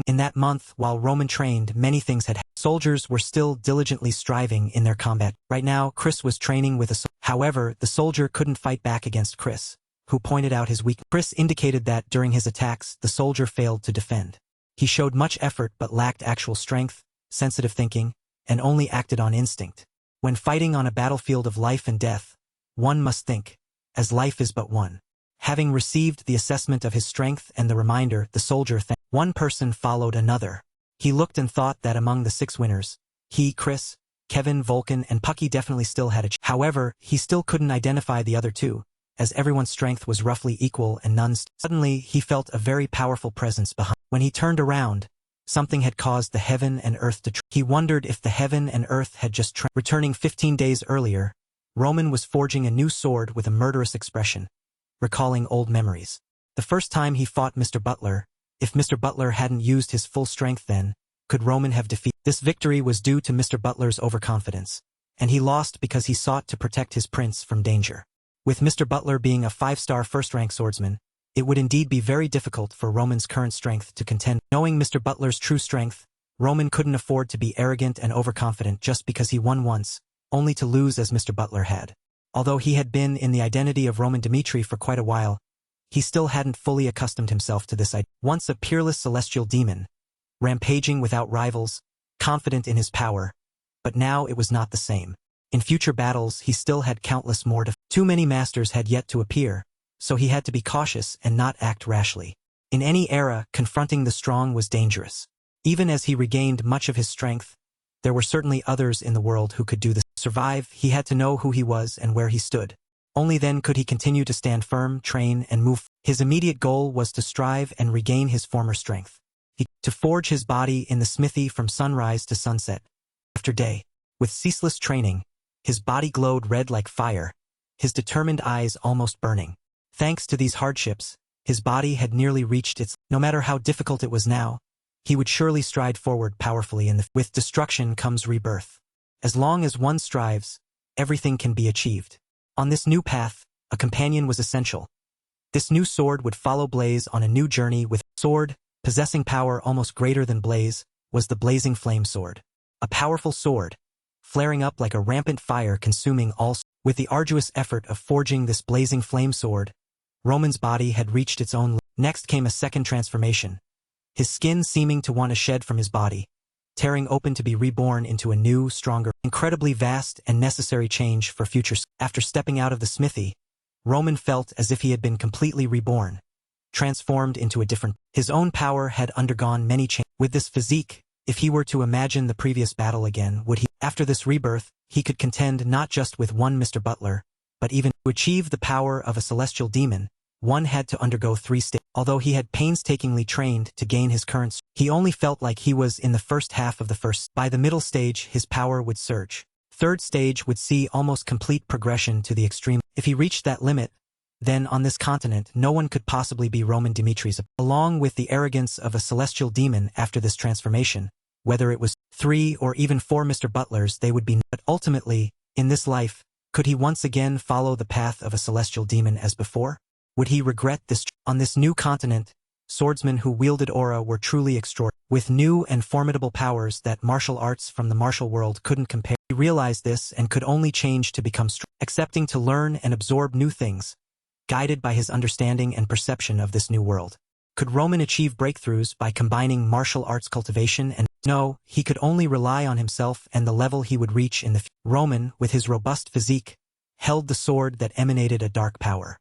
In that month, while Roman trained, many things had happened. Soldiers were still diligently striving in their combat. Right now, Chris was training with a However, the soldier couldn't fight back against Chris, who pointed out his weakness. Chris indicated that during his attacks, the soldier failed to defend. He showed much effort but lacked actual strength, sensitive thinking, and only acted on instinct. When fighting on a battlefield of life and death, one must think, as life is but one. Having received the assessment of his strength and the reminder, the soldier thanked. One person followed another. He looked and thought that among the 6 winners, he, Chris, Kevin, Vulcan, and Pucky definitely still had a chance. However, he still couldn't identify the other 2, as everyone's strength was roughly equal and none's. Suddenly, he felt a very powerful presence behind. When he turned around, something had caused the heaven and earth to He wondered if the heaven and earth had just returning 15 days earlier, Roman was forging a new sword with a murderous expression, recalling old memories. The first time he fought Mr. Butler, if Mr. Butler hadn't used his full strength then, could Roman have defeated? This victory was due to Mr. Butler's overconfidence, and he lost because he sought to protect his prince from danger. With Mr. Butler being a 5-star first-rank swordsman, it would indeed be very difficult for Roman's current strength to contend. Knowing Mr. Butler's true strength, Roman couldn't afford to be arrogant and overconfident just because he won once, only to lose as Mr. Butler had. Although he had been in the identity of Roman Dimitri for quite a while, he still hadn't fully accustomed himself to this idea. Once a peerless celestial demon, rampaging without rivals, confident in his power, but now it was not the same. In future battles he still had countless more to. Too many masters had yet to appear, so he had to be cautious and not act rashly. In any era, confronting the strong was dangerous. Even as he regained much of his strength, there were certainly others in the world who could do this. To survive, he had to know who he was and where he stood. Only then could he continue to stand firm, train, and move. His immediate goal was to strive and regain his former strength. To forge his body in the smithy from sunrise to sunset. After day, with ceaseless training, his body glowed red like fire, his determined eyes almost burning. Thanks to these hardships, his body had nearly reached its. No matter how difficult it was now, he would surely stride forward powerfully in the. With destruction comes rebirth. As long as one strives, everything can be achieved. On this new path, a companion was essential. This new sword would follow Blaze on a new journey with sword, possessing power almost greater than Blaze, was the blazing flame sword. A powerful sword, flaring up like a rampant fire consuming all. With the arduous effort of forging this blazing flame sword, Roman's body had reached its own. Next came a second transformation, his skin seeming to want to shed from his body, tearing open to be reborn into a new, stronger, incredibly vast and necessary change for future. After stepping out of the smithy, Roman felt as if he had been completely reborn, transformed into a different. His own power had undergone many changes. With this physique, if he were to imagine the previous battle again, would he? After this rebirth, he could contend not just with one Mr. Butler, but even to achieve the power of a celestial demon, one had to undergo 3 stages. Although he had painstakingly trained to gain his current, he only felt like he was in the first half of the first. By the middle stage, his power would surge. Third stage would see almost complete progression to the extreme. If he reached that limit, then on this continent no one could possibly be Roman Dimitri's. Along with the arrogance of a celestial demon after this transformation, whether it was 3 or even 4 Mr. Butlers, they would be. But ultimately, in this life, could he once again follow the path of a celestial demon as before? Would he regret this? On this new continent, swordsmen who wielded aura were truly extraordinary, with new and formidable powers that martial arts from the martial world couldn't compare. He realized this and could only change to become strong, accepting to learn and absorb new things, guided by his understanding and perception of this new world. Could Roman achieve breakthroughs by combining martial arts cultivation and? No, he could only rely on himself and the level he would reach in the future. Roman, with his robust physique, held the sword that emanated a dark power.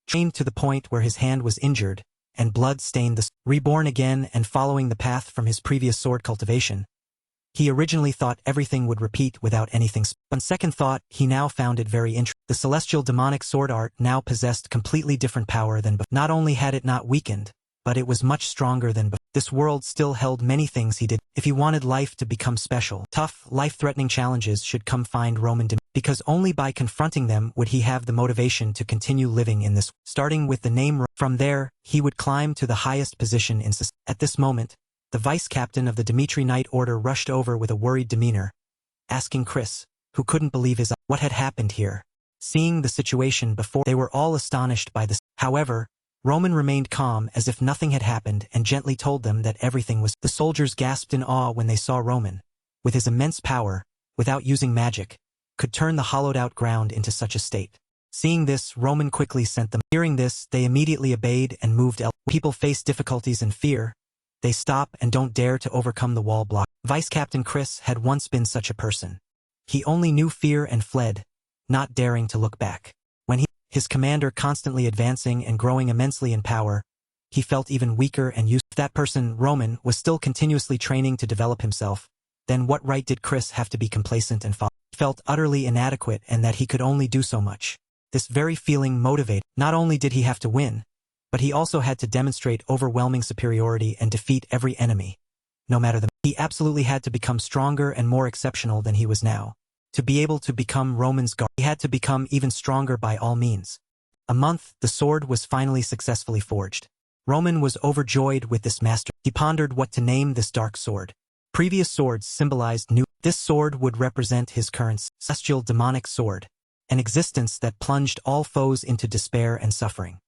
Trained to the point where his hand was injured, and blood stained the. Reborn again and following the path from his previous sword cultivation, he originally thought everything would repeat without anything. On second thought, he now found it very interesting. The celestial demonic sword art now possessed completely different power than before. Not only had it not weakened, but it was much stronger than before. This world still held many things he did. If he wanted life to become special, tough, life-threatening challenges should come find Roman because only by confronting them would he have the motivation to continue living in this. Starting with the name, from there, he would climb to the highest position in society. At this moment, the vice-captain of the Dimitri Knight Order rushed over with a worried demeanor, asking Chris, who couldn't believe his eyes, what had happened here. Seeing the situation before, they were all astonished by this. However, Roman remained calm as if nothing had happened and gently told them that everything was. The soldiers gasped in awe when they saw Roman, with his immense power, without using magic, could turn the hollowed-out ground into such a state. Seeing this, Roman quickly sent them. Hearing this, they immediately obeyed and moved. People face difficulties and fear. They stop and don't dare to overcome the wall block. Vice-Captain Chris had once been such a person. He only knew fear and fled, not daring to look back. When his commander constantly advancing and growing immensely in power, he felt even weaker and used. If that person, Roman, was still continuously training to develop himself, then what right did Chris have to be complacent and follow? He felt utterly inadequate and that he could only do so much. This very feeling motivated. Not only did he have to win, but he also had to demonstrate overwhelming superiority and defeat every enemy. No matter the, he absolutely had to become stronger and more exceptional than he was now. To be able to become Roman's guard, he had to become even stronger by all means. A month, the sword was finally successfully forged. Roman was overjoyed with this master. He pondered what to name this dark sword. Previous swords symbolized new. This sword would represent his current celestial demonic sword, an existence that plunged all foes into despair and suffering.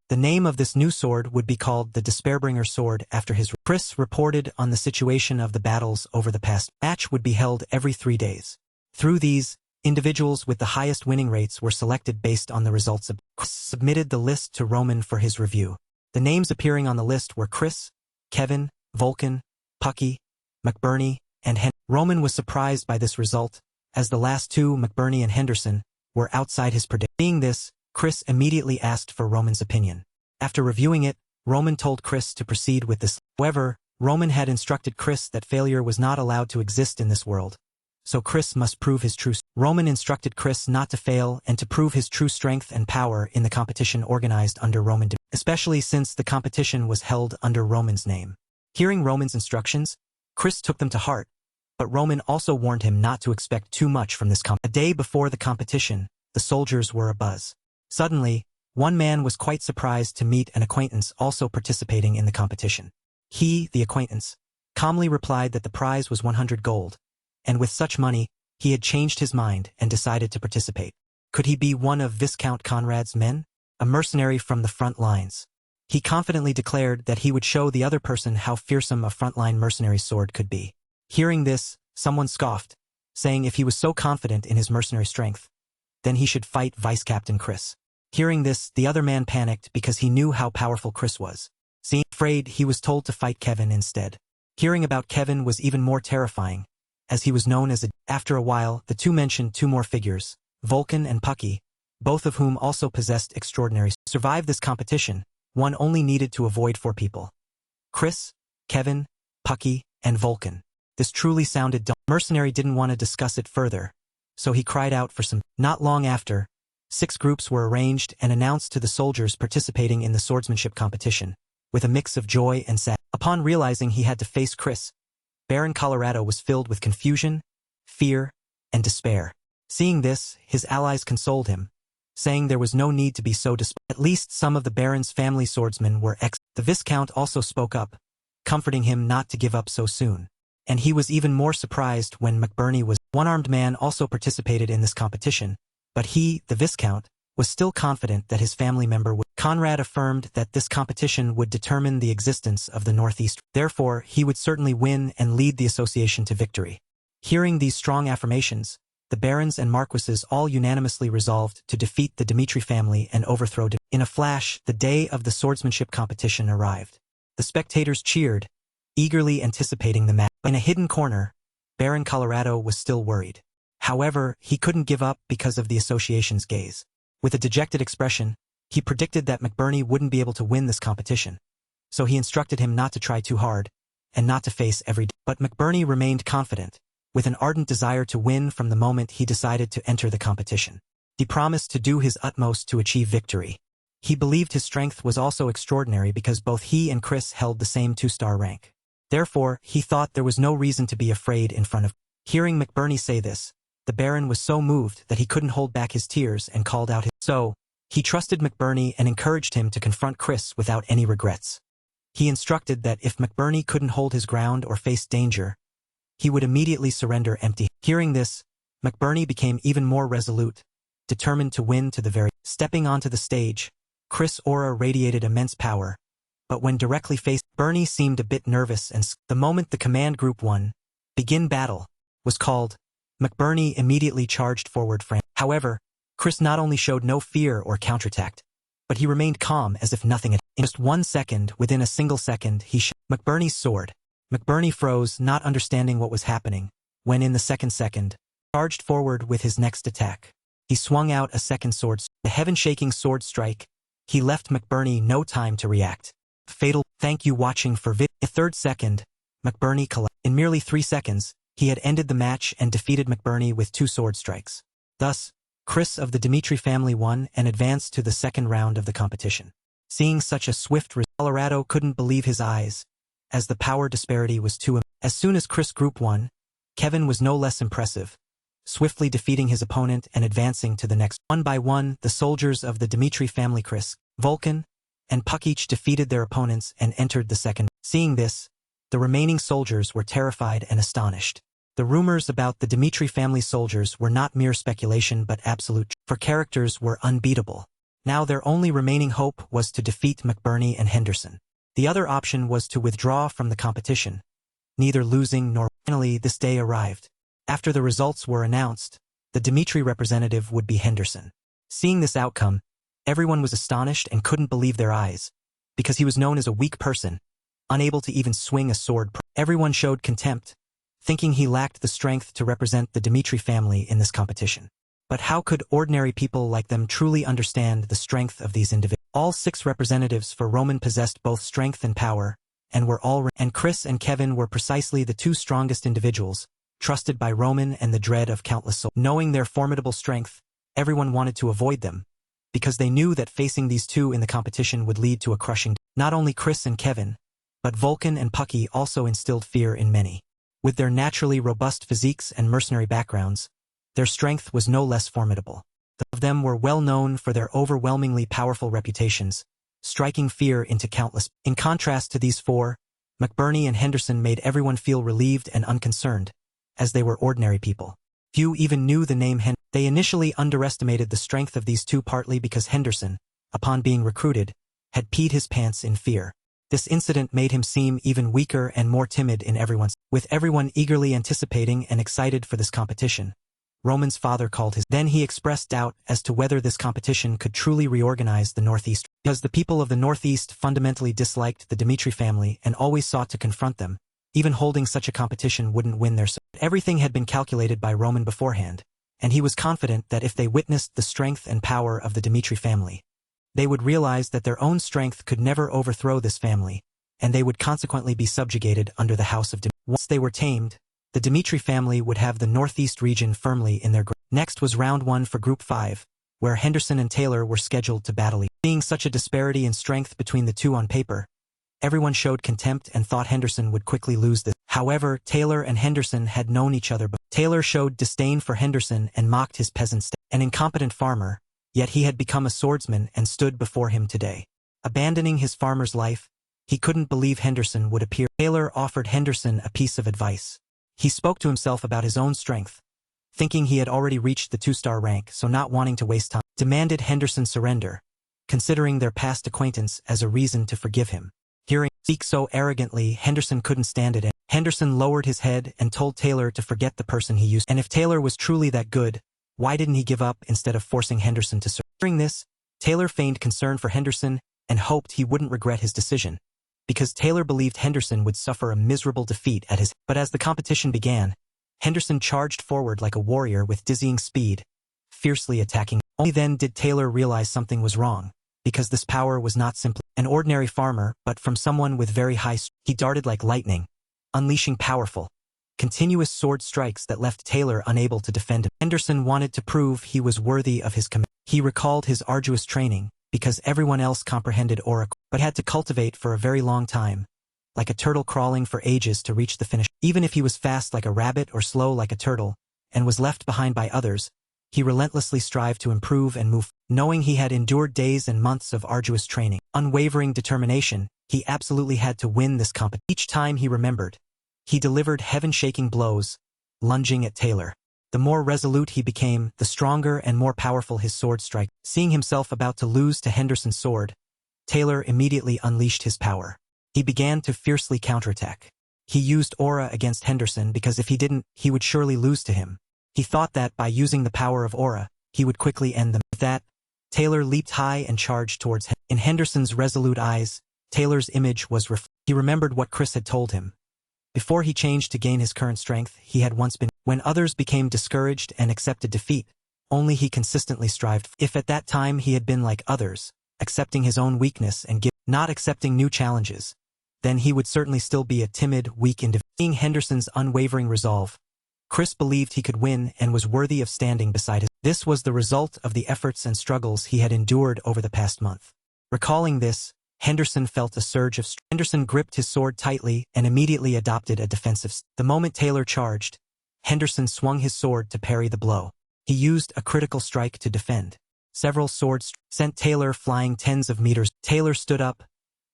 The name of this new sword would be called the Despairbringer sword after his. Chris reported on the situation of the battles over the past. Match would be held every 3 days. Through these, individuals with the highest winning rates were selected based on the results of. Chris submitted the list to Roman for his review. The names appearing on the list were Chris, Kevin, Vulcan, Pucky, McBurney, and Henderson. Roman was surprised by this result, as the last two, McBurney and Henderson, were outside his prediction. Seeing this, Chris immediately asked for Roman's opinion. After reviewing it, Roman told Chris to proceed with this. However, Roman had instructed Chris that failure was not allowed to exist in this world. So Chris must prove his true. Roman instructed Chris not to fail and to prove his true strength and power in the competition organized under Roman, especially since the competition was held under Roman's name. Hearing Roman's instructions, Chris took them to heart, but Roman also warned him not to expect too much from this competition. A day before the competition, the soldiers were abuzz. Suddenly, one man was quite surprised to meet an acquaintance also participating in the competition. He, the acquaintance, calmly replied that the prize was 100 gold, and with such money, he had changed his mind and decided to participate. Could he be one of Viscount Conrad's men? A mercenary from the front lines. He confidently declared that he would show the other person how fearsome a frontline mercenary's sword could be. Hearing this, someone scoffed, saying if he was so confident in his mercenary strength, then he should fight Vice-Captain Chris. Hearing this, the other man panicked because he knew how powerful Chris was. Seeing afraid, he was told to fight Kevin instead. Hearing about Kevin was even more terrifying, as he was known as a. After a while, the two mentioned two more figures, Vulcan and Pucky, both of whom also possessed extraordinary. To survive this competition, one only needed to avoid 4 people. Chris, Kevin, Pucky, and Vulcan. This truly sounded dumb. Mercenary didn't want to discuss it further, so he cried out for some. Not long after, 6 groups were arranged and announced to the soldiers participating in the swordsmanship competition, with a mix of joy and sadness. Upon realizing he had to face Chris, Baron Colorado was filled with confusion, fear, and despair. Seeing this, his allies consoled him, saying there was no need to be so desperate. At least some of the Baron's family swordsmen were The Viscount also spoke up, comforting him not to give up so soon. And he was even more surprised when McBurney was. One-armed man also participated in this competition, but he, the Viscount, was still confident that his family member would. Conrad affirmed that this competition would determine the existence of the Northeast. Therefore, he would certainly win and lead the association to victory. Hearing these strong affirmations, the barons and marquises all unanimously resolved to defeat the Dimitri family and overthrow Dimitri. In a flash, the day of the swordsmanship competition arrived. The spectators cheered, eagerly anticipating the match. In a hidden corner, Baron Colorado was still worried. However, he couldn't give up because of the association's gaze. With a dejected expression, he predicted that McBurney wouldn't be able to win this competition, so he instructed him not to try too hard, and not to face every. But McBurney remained confident, with an ardent desire to win from the moment he decided to enter the competition. He promised to do his utmost to achieve victory. He believed his strength was also extraordinary because both he and Chris held the same 2-star rank. Therefore, he thought there was no reason to be afraid in front of. Hearing McBurney say this, the Baron was so moved that he couldn't hold back his tears and called out his. So, he trusted McBurney and encouraged him to confront Chris without any regrets. He instructed that if McBurney couldn't hold his ground or faced danger, he would immediately surrender empty. Hearing this, McBurney became even more resolute, determined to win to the very. Stepping onto the stage, Chris' aura radiated immense power, but when directly faced, Bernie seemed a bit nervous and the moment the command group 1, begin battle, was called, McBurney immediately charged forward. However, Chris not only showed no fear or counterattacked, but he remained calm as if nothing had. In just 1 second, within a single second, he shot McBurney's sword. McBurney froze, not understanding what was happening, when in the second, charged forward with his next attack. He swung out a second sword, a heaven-shaking sword strike. He left McBurney no time to react. Fatal. Thank you watching for vid. A third second, McBurney collapsed. In merely 3 seconds, he had ended the match and defeated McBurney with 2 sword strikes. Thus, Chris of the Dimitri family won and advanced to the second round of the competition. Seeing such a swift result, Colorado couldn't believe his eyes, as the power disparity was too immense. As soon as Chris Group won, Kevin was no less impressive, swiftly defeating his opponent and advancing to the next. One by one, the soldiers of the Dimitri family Chris, Vulcan, and Puck each defeated their opponents and entered the second. Seeing this, the remaining soldiers were terrified and astonished. The rumors about the Dimitri family soldiers were not mere speculation but absolute, for characters were unbeatable. Now their only remaining hope was to defeat McBurney and Henderson. The other option was to withdraw from the competition, neither losing nor. Finally, this day arrived. After the results were announced, the Dimitri representative would be Henderson. Seeing this outcome, everyone was astonished and couldn't believe their eyes, because he was known as a weak person, unable to even swing a sword. Everyone showed contempt, thinking he lacked the strength to represent the Dimitri family in this competition. But how could ordinary people like them truly understand the strength of these individuals? All 6 representatives for Roman possessed both strength and power, and were all. And Chris and Kevin were precisely the 2 strongest individuals, trusted by Roman and the dread of countless souls. Knowing their formidable strength, everyone wanted to avoid them, because they knew that facing these 2 in the competition would lead to a crushing. Not only Chris and Kevin, but Vulcan and Pucky also instilled fear in many. With their naturally robust physiques and mercenary backgrounds, their strength was no less formidable. The of them were well known for their overwhelmingly powerful reputations, striking fear into countless. In contrast to these 4, McBurney and Henderson made everyone feel relieved and unconcerned, as they were ordinary people. Few even knew the name Henderson. They initially underestimated the strength of these 2 partly because Henderson, upon being recruited, had peed his pants in fear. This incident made him seem even weaker and more timid in everyone's. With everyone eagerly anticipating and excited for this competition, Roman's father called his. Then he expressed doubt as to whether this competition could truly reorganize the Northeast, because the people of the Northeast fundamentally disliked the Dimitri family and always sought to confront them. Even holding such a competition wouldn't win their support. Everything had been calculated by Roman beforehand, and he was confident that if they witnessed the strength and power of the Dimitri family, they would realize that their own strength could never overthrow this family, and they would consequently be subjugated under the House of Dimitri. Once they were tamed, the Dimitri family would have the Northeast region firmly in their grip. Next was round 1 for Group 5, where Henderson and Taylor were scheduled to battle. Seeing such a disparity in strength between the 2 on paper, everyone showed contempt and thought Henderson would quickly lose this. However, Taylor and Henderson had known each other. Taylor showed disdain for Henderson and mocked his peasant state. An incompetent farmer, yet he had become a swordsman and stood before him today. Abandoning his farmer's life, he couldn't believe Henderson would appear. Taylor offered Henderson a piece of advice. He spoke to himself about his own strength, thinking he had already reached the 2-star rank, so not wanting to waste time, demanded Henderson surrender, considering their past acquaintance as a reason to forgive him. Hearing him speak so arrogantly, Henderson couldn't stand it, and Henderson lowered his head and told Taylor to forget the person he used. And if Taylor was truly that good, why didn't he give up instead of forcing Henderson to surrender? Hearing this, Taylor feigned concern for Henderson and hoped he wouldn't regret his decision, because Taylor believed Henderson would suffer a miserable defeat at his. But as the competition began, Henderson charged forward like a warrior with dizzying speed, fiercely attacking. Only then did Taylor realize something was wrong, because this power was not simply an ordinary farmer, but from someone with very high strength. He darted like lightning, unleashing powerful, continuous sword strikes that left Taylor unable to defend him. Henderson wanted to prove he was worthy of his command. He recalled his arduous training, because everyone else comprehended aura, but had to cultivate for a very long time, like a turtle crawling for ages to reach the finish. Even if he was fast like a rabbit or slow like a turtle, and was left behind by others, he relentlessly strived to improve and move. Knowing he had endured days and months of arduous training, unwavering determination, he absolutely had to win this competition. Each time he remembered, he delivered heaven-shaking blows, lunging at Taylor. The more resolute he became, the stronger and more powerful his sword strike. Seeing himself about to lose to Henderson's sword, Taylor immediately unleashed his power. He began to fiercely counterattack. He used aura against Henderson because if he didn't, he would surely lose to him. He thought that by using the power of aura, he would quickly end them. With that, Taylor leaped high and charged towards him. In Henderson's resolute eyes, Taylor's image was He remembered what Chris had told him. Before he changed to gain his current strength, he had once been. When others became discouraged and accepted defeat, only he consistently strived. If at that time he had been like others, accepting his own weakness and not accepting new challenges, then he would certainly still be a timid, weak individual. Seeing Henderson's unwavering resolve, Chris believed he could win and was worthy of standing beside him. This was the result of the efforts and struggles he had endured over the past month. Recalling this, Henderson felt a surge of strength. Henderson gripped his sword tightly and immediately adopted a defensive. The moment Taylor charged, Henderson swung his sword to parry the blow. He used a critical strike to defend. Several swords sent Taylor flying tens of meters. Taylor stood up,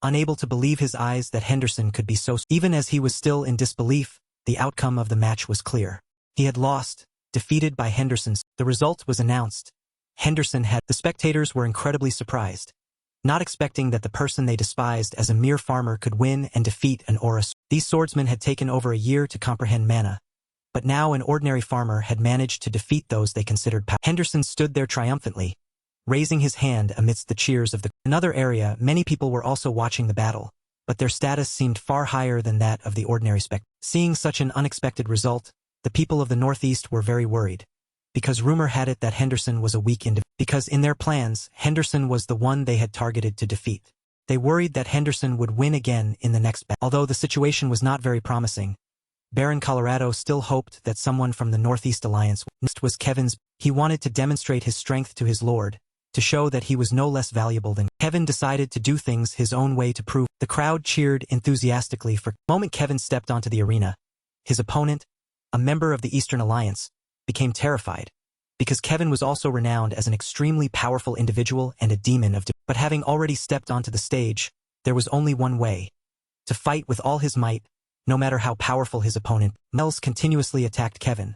unable to believe his eyes that Henderson could be so. Even as he was still in disbelief, the outcome of the match was clear. He had lost, defeated by Henderson's. The result was announced. Henderson had. The spectators were incredibly surprised, not expecting that the person they despised as a mere farmer could win and defeat an aura. These swordsmen had taken over a year to comprehend mana, but now an ordinary farmer had managed to defeat those they considered powerful. Henderson stood there triumphantly, raising his hand amidst the cheers of the. Another area, many people were also watching the battle, but their status seemed far higher than that of the ordinary spectator. Seeing such an unexpected result, the people of the Northeast were very worried, because rumor had it that Henderson was a weak individual. Because in their plans, Henderson was the one they had targeted to defeat. They worried that Henderson would win again in the next battle. Although the situation was not very promising, Baron Colorado still hoped that someone from the Northeast Alliance. Next was Kevin's. He wanted to demonstrate his strength to his lord, to show that he was no less valuable than. Kevin decided to do things his own way to prove. The crowd cheered enthusiastically for. The moment Kevin stepped onto the arena, his opponent, a member of the Eastern Alliance, became terrified, because Kevin was also renowned as an extremely powerful individual and a demon of. But having already stepped onto the stage, there was only one way: to fight with all his might, no matter how powerful his opponent. Miles continuously attacked Kevin,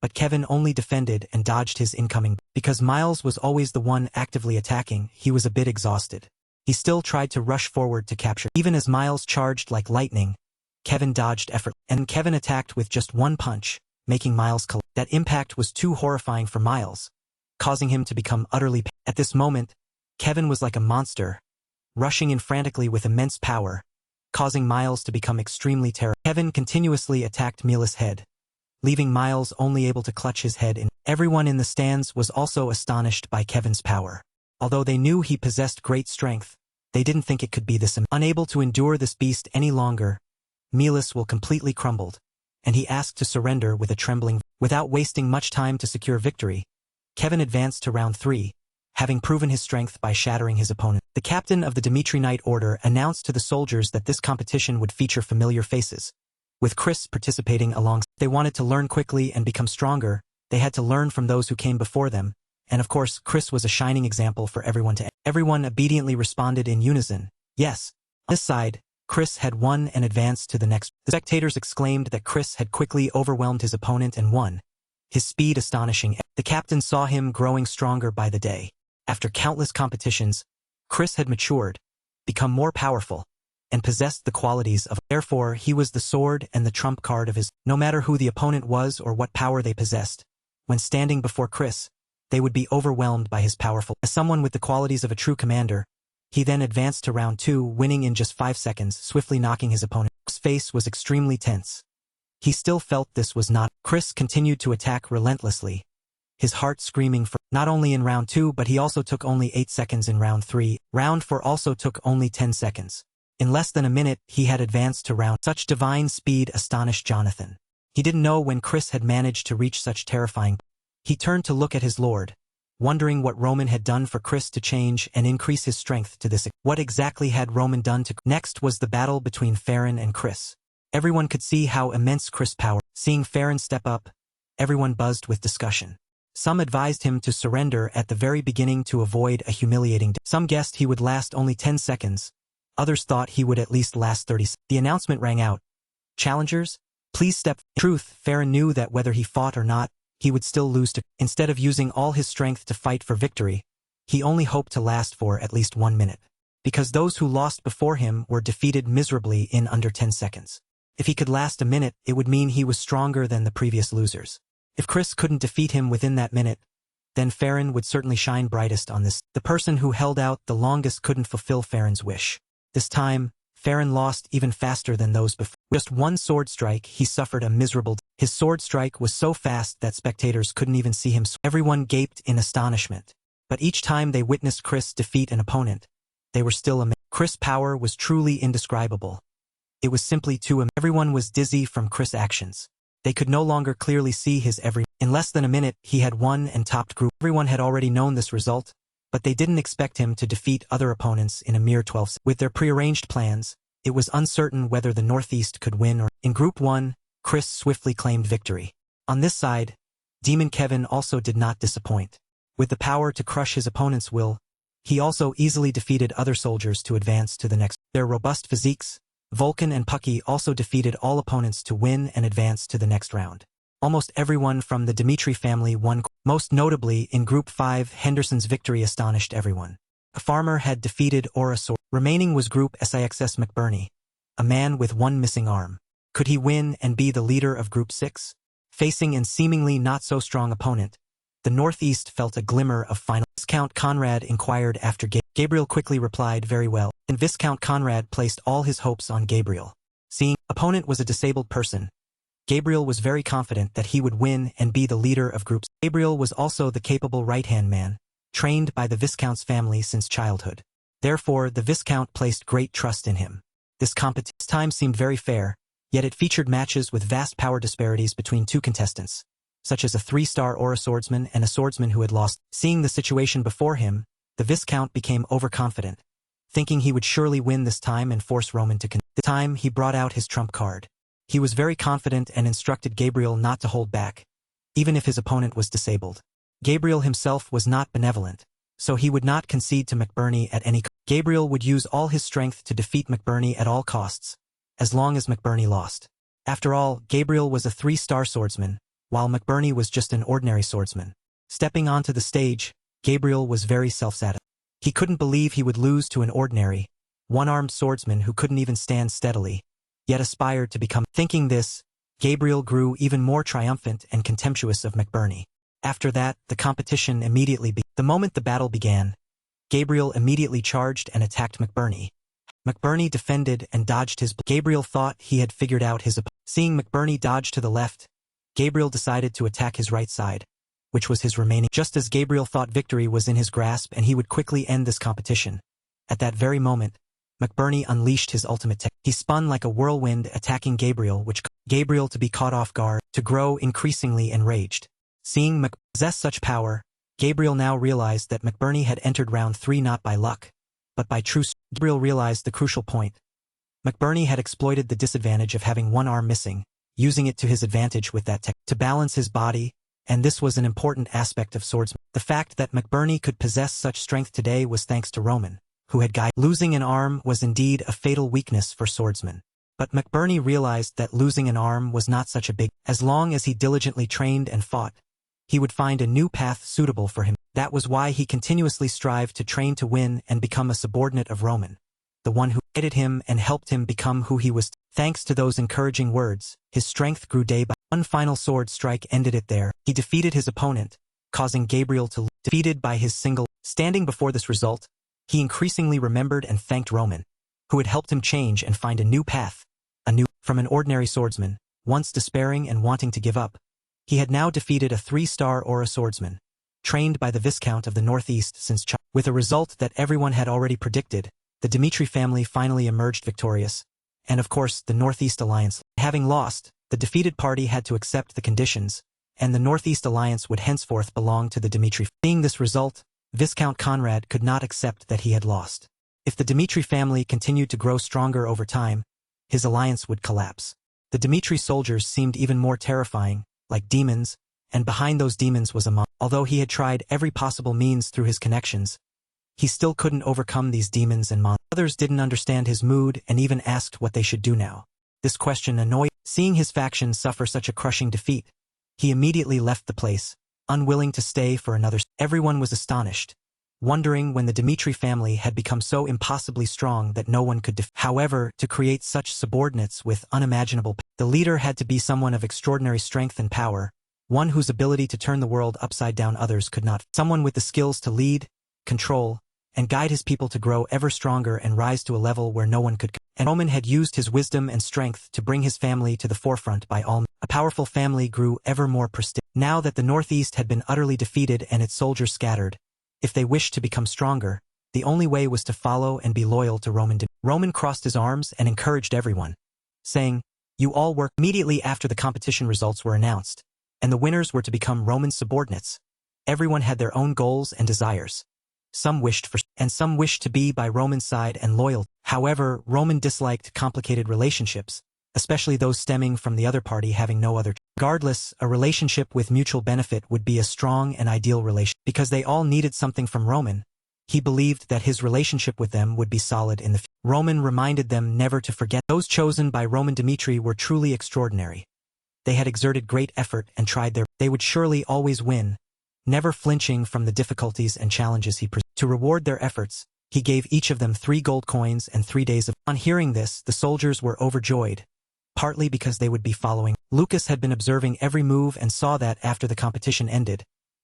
but Kevin only defended and dodged his incoming. Because Miles was always the one actively attacking, he was a bit exhausted. He still tried to rush forward to capture. Even as Miles charged like lightning, Kevin dodged effortlessly, and Kevin attacked with just one punch, making Miles collapse. That impact was too horrifying for Miles, causing him to become utterly pained. At this moment, Kevin was like a monster, rushing in frantically with immense power, causing Miles to become extremely terrified. Kevin continuously attacked Mila's head, leaving Miles only able to clutch his head in. Everyone in the stands was also astonished by Kevin's power. Although they knew he possessed great strength, they didn't think it could be this. Unable to endure this beast any longer, Milas will completely crumbled, and he asked to surrender with a trembling. Without wasting much time to secure victory, Kevin advanced to round 3, having proven his strength by shattering his opponent. The captain of the Dimitri Knight Order announced to the soldiers that this competition would feature familiar faces, with Chris participating along. They wanted to learn quickly and become stronger. They had to learn from those who came before them, and of course Chris was a shining example for everyone to. Everyone obediently responded in unison, yes. On this side, Chris had won and advanced to the next. The spectators exclaimed that Chris had quickly overwhelmed his opponent and won, his speed astonishing. The captain saw him growing stronger by the day. After countless competitions, Chris had matured, become more powerful, and possessed the qualities of. Therefore, he was the sword and the trump card of his. No matter who the opponent was or what power they possessed, when standing before Chris, they would be overwhelmed by his powerful. As someone with the qualities of a true commander, he then advanced to round 2, winning in just 5 seconds, swiftly knocking his opponent. His face was extremely tense. He still felt this was not. Chris continued to attack relentlessly, his heart screaming for. Not only in round 2, but he also took only 8 seconds in round 3. Round 4 also took only 10 seconds. In less than a minute, he had advanced to round. Such divine speed astonished Jonathan. He didn't know when Chris had managed to reach such terrifying. He turned to look at his lord, wondering what Roman had done for Chris to change and increase his strength to this. What exactly had Roman done to... Next was the battle between Farron and Chris. Everyone could see how immense Chris' power. Seeing Farron step up, everyone buzzed with discussion. Some advised him to surrender at the very beginning to avoid a humiliating death. Some guessed he would last only 10 seconds. Others thought he would at least last 30 seconds. The announcement rang out. Challengers, please step. In truth, Farron knew that whether he fought or not, he would still lose to... Instead of using all his strength to fight for victory, he only hoped to last for at least 1 minute. Because those who lost before him were defeated miserably in under 10 seconds. If he could last a minute, it would mean he was stronger than the previous losers. If Chris couldn't defeat him within that minute, then Farron would certainly shine brightest on this. The person who held out the longest couldn't fulfill Farron's wish. This time, Farron lost even faster than those before. With just one sword strike, he suffered a miserable death. His sword strike was so fast that spectators couldn't even see him. Everyone gaped in astonishment. But each time they witnessed Chris defeat an opponent, they were still amazed. Chris' power was truly indescribable. It was simply too amazing. Everyone was dizzy from Chris' actions. They could no longer clearly see his every... In less than a minute, he had won and topped group. Everyone had already known this result, but they didn't expect him to defeat other opponents in a mere 12 seconds. With their prearranged plans, it was uncertain whether the Northeast could win or... In Group 1, Chris swiftly claimed victory. On this side, Demon Kevin also did not disappoint. With the power to crush his opponent's will, he also easily defeated other soldiers to advance to the next. Their robust physiques, Vulcan and Pucky also defeated all opponents to win and advance to the next round. Almost everyone from the Dimitri family won. Most notably, in Group 5, Henderson's victory astonished everyone. A farmer had defeated Aura Sword. Remaining was Group 6 McBurney, a man with one missing arm. Could he win and be the leader of Group 6? Facing an seemingly not-so-strong opponent, the Northeast felt a glimmer of final. Viscount Conrad inquired after Gabriel quickly replied very well, and Viscount Conrad placed all his hopes on Gabriel. Seeing opponent was a disabled person, Gabriel was very confident that he would win and be the leader of groups. Gabriel was also the capable right-hand man, trained by the Viscount's family since childhood. Therefore, the Viscount placed great trust in him. This time seemed very fair, yet it featured matches with vast power disparities between two contestants, such as a 3-star Aura swordsman and a swordsman who had lost. Seeing the situation before him, the Viscount became overconfident, thinking he would surely win this time and force Roman to This time he brought out his trump card. He was very confident and instructed Gabriel not to hold back, even if his opponent was disabled. Gabriel himself was not benevolent, so he would not concede to McBurney at any cost. Gabriel would use all his strength to defeat McBurney at all costs, as long as McBurney lost. After all, Gabriel was a 3-star swordsman, while McBurney was just an ordinary swordsman. Stepping onto the stage, Gabriel was very self-satisfied. He couldn't believe he would lose to an ordinary, one-armed swordsman who couldn't even stand steadily, yet aspired to become. Thinking this, Gabriel grew even more triumphant and contemptuous of McBurney. After that, the competition immediately began. The moment the battle began, Gabriel immediately charged and attacked McBurney. McBurney defended and dodged his. Gabriel thought he had figured out his opponent. Seeing McBurney dodge to the left, Gabriel decided to attack his right side, which was his remaining. Just as Gabriel thought victory was in his grasp and he would quickly end this competition, at that very moment, McBurney unleashed his ultimate technique. He spun like a whirlwind attacking Gabriel, which caused Gabriel to be caught off guard, to grow increasingly enraged. Seeing McBurney possess such power, Gabriel now realized that McBurney had entered round 3 not by luck, but by true strength. Gabriel realized the crucial point. McBurney had exploited the disadvantage of having one arm missing, using it to his advantage with that technique to balance his body, and this was an important aspect of swordsmanship. The fact that McBurney could possess such strength today was thanks to Roman, who had guided. Losing an arm was indeed a fatal weakness for swordsmen. But McBurney realized that losing an arm was not such a big. As long as he diligently trained and fought, he would find a new path suitable for him. That was why he continuously strived to train to win and become a subordinate of Roman, the one who guided him and helped him become who he was. Thanks to those encouraging words, his strength grew day by one final sword strike ended it there. He defeated his opponent, causing Gabriel to lose. Defeated by his single. Standing before this result, he increasingly remembered and thanked Roman, who had helped him change and find a new path. From an ordinary swordsman, once despairing and wanting to give up, he had now defeated a 3-star Aura swordsman, trained by the Viscount of the Northeast since childhood. With a result that everyone had already predicted, the Dimitri family finally emerged victorious, and of course the Northeast alliance. Having lost, the defeated party had to accept the conditions, and the Northeast Alliance would henceforth belong to the Dimitri. Seeing this result, Viscount Conrad could not accept that he had lost. If the Dimitri family continued to grow stronger over time, his alliance would collapse. The Dimitri soldiers seemed even more terrifying, like demons, and behind those demons was a monk. Although he had tried every possible means through his connections, he still couldn't overcome these demons and monsters. Others didn't understand his mood and even asked what they should do now. This question annoyed him. Seeing his faction suffer such a crushing defeat, he immediately left the place, unwilling to stay for another. Everyone was astonished, wondering when the Dimitri family had become so impossibly strong that no one could defeat. However, to create such subordinates with unimaginable power, the leader had to be someone of extraordinary strength and power, one whose ability to turn the world upside down others could not. Someone with the skills to lead, control, and guide his people to grow ever stronger and rise to a level where no one could. And Roman had used his wisdom and strength to bring his family to the forefront by all means. A powerful family grew ever more prestigious. Now that the Northeast had been utterly defeated and its soldiers scattered, if they wished to become stronger, the only way was to follow and be loyal to Roman. Roman crossed his arms and encouraged everyone, saying, "You all work." Immediately after the competition results were announced, and the winners were to become Roman subordinates. Everyone had their own goals and desires. Some wished for, and some wished to be by Roman's side and loyal. However, Roman disliked complicated relationships, especially those stemming from the other party having no other. Regardless, a relationship with mutual benefit would be a strong and ideal relation. Because they all needed something from Roman, he believed that his relationship with them would be solid in the future. Roman reminded them never to forget those chosen by Roman Dimitri were truly extraordinary. They had exerted great effort and tried their. They would surely always win, never flinching from the difficulties and challenges he presented. To reward their efforts, he gave each of them 3 gold coins and 3 days of. On hearing this, the soldiers were overjoyed, partly because they would be following. Lucas had been observing every move and saw that after the competition ended,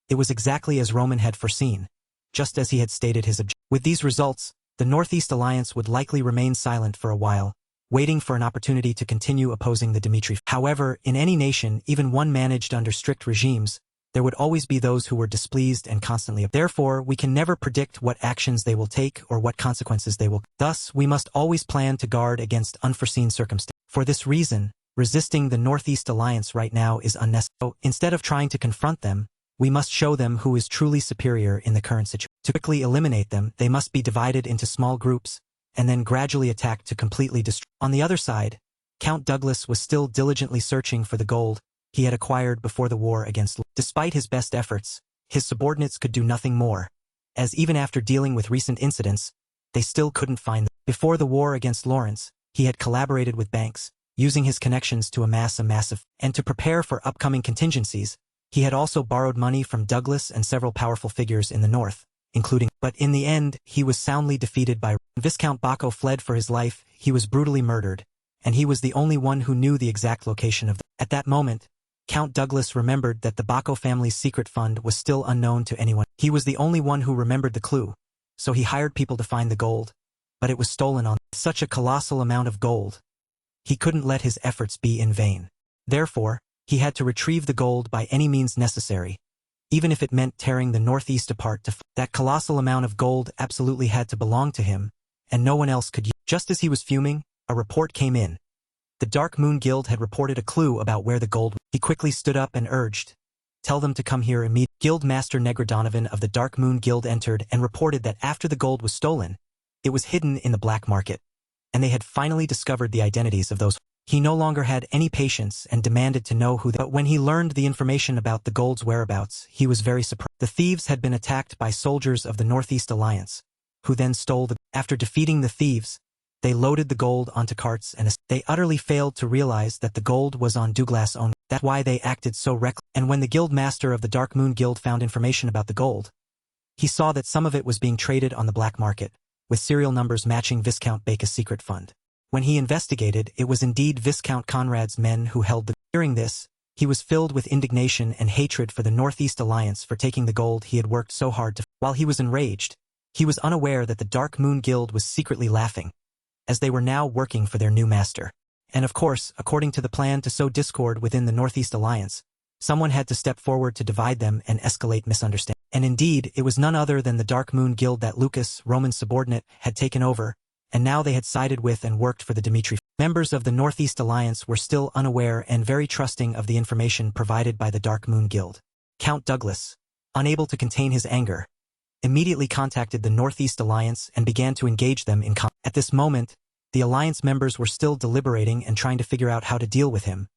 it was exactly as Roman had foreseen, just as he had stated his objective. With these results, the Northeast Alliance would likely remain silent for a while, waiting for an opportunity to continue opposing the Dimitri. However, in any nation, even one managed under strict regimes, there would always be those who were displeased and constantly. Therefore, we can never predict what actions they will take or what consequences they will. Thus, we must always plan to guard against unforeseen circumstances. For this reason, resisting the Northeast Alliance right now is unnecessary. So, instead of trying to confront them, we must show them who is truly superior in the current situation. To quickly eliminate them, they must be divided into small groups, and then gradually attacked to completely destroy. On the other side, Count Douglas was still diligently searching for the gold he had acquired before the war against. Despite his best efforts, his subordinates could do nothing more, as even after dealing with recent incidents, they still couldn't find them. Before the war against Lawrence, he had collaborated with banks, using his connections to amass a massive, and to prepare for upcoming contingencies, he had also borrowed money from Douglas and several powerful figures in the north, including. But in the end, he was soundly defeated by. Viscount Bacco fled for his life. He was brutally murdered, and he was the only one who knew the exact location of them. At that moment, Count Douglas remembered that the Bacco family's secret fund was still unknown to anyone. He was the only one who remembered the clue, so he hired people to find the gold, but it was stolen on such a colossal amount of gold. He couldn't let his efforts be in vain. Therefore, he had to retrieve the gold by any means necessary, even if it meant tearing the Northeast apart. That colossal amount of gold absolutely had to belong to him, and no one else could use. Just as he was fuming, a report came in. The Dark Moon Guild had reported a clue about where the gold was. He quickly stood up and urged, "Tell them to come here immediately." Guild Master Negra Donovan of the Dark Moon Guild entered and reported that after the gold was stolen, it was hidden in the black market, and they had finally discovered the identities of those. He no longer had any patience and demanded to know who. But when he learned the information about the gold's whereabouts, he was very surprised. The thieves had been attacked by soldiers of the Northeast Alliance, who then stole the. After defeating the thieves, they loaded the gold onto carts and they utterly failed to realize that the gold was on Douglas' own. That's why they acted so reckless. And when the guild master of the Dark Moon Guild found information about the gold, he saw that some of it was being traded on the black market, with serial numbers matching Viscount Bacca's secret fund. When he investigated, it was indeed Viscount Conrad's men who held the. Hearing this, he was filled with indignation and hatred for the Northeast Alliance for taking the gold he had worked so hard to. While he was enraged, he was unaware that the Dark Moon Guild was secretly laughing, as they were now working for their new master. And of course, according to the plan to sow discord within the Northeast Alliance, someone had to step forward to divide them and escalate misunderstanding. And indeed, it was none other than the Dark Moon Guild that Lucas, Roman's subordinate, had taken over, and now they had sided with and worked for the Dimitri. Members of the Northeast Alliance were still unaware and very trusting of the information provided by the Dark Moon Guild. Count Douglas, unable to contain his anger, immediately contacted the Northeast Alliance and began to engage them in conflict. At this moment, the Alliance members were still deliberating and trying to figure out how to deal with him,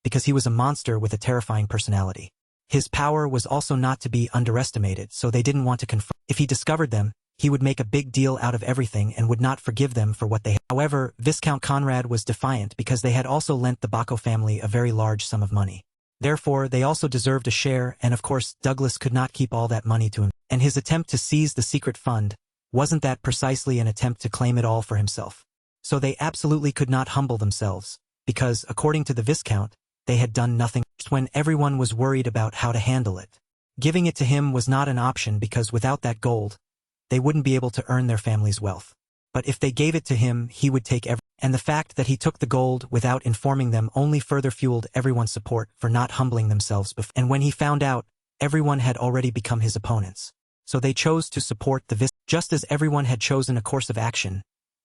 because he was a monster with a terrifying personality. His power was also not to be underestimated, so they didn't want to confront. If he discovered them, he would make a big deal out of everything and would not forgive them for what they had. However, Viscount Conrad was defiant because they had also lent the Bacco family a very large sum of money. Therefore, they also deserved a share, and of course, Douglas could not keep all that money to him. And his attempt to seize the secret fund, wasn't that precisely an attempt to claim it all for himself? So they absolutely could not humble themselves, because, according to the Viscount, they had done nothing. When everyone was worried about how to handle it, giving it to him was not an option because without that gold, they wouldn't be able to earn their family's wealth. But if they gave it to him, he would take everything. And the fact that he took the gold without informing them only further fueled everyone's support for not humbling themselves before. And when he found out, everyone had already become his opponents. So they chose to support the Viscount. Just as everyone had chosen a course of action,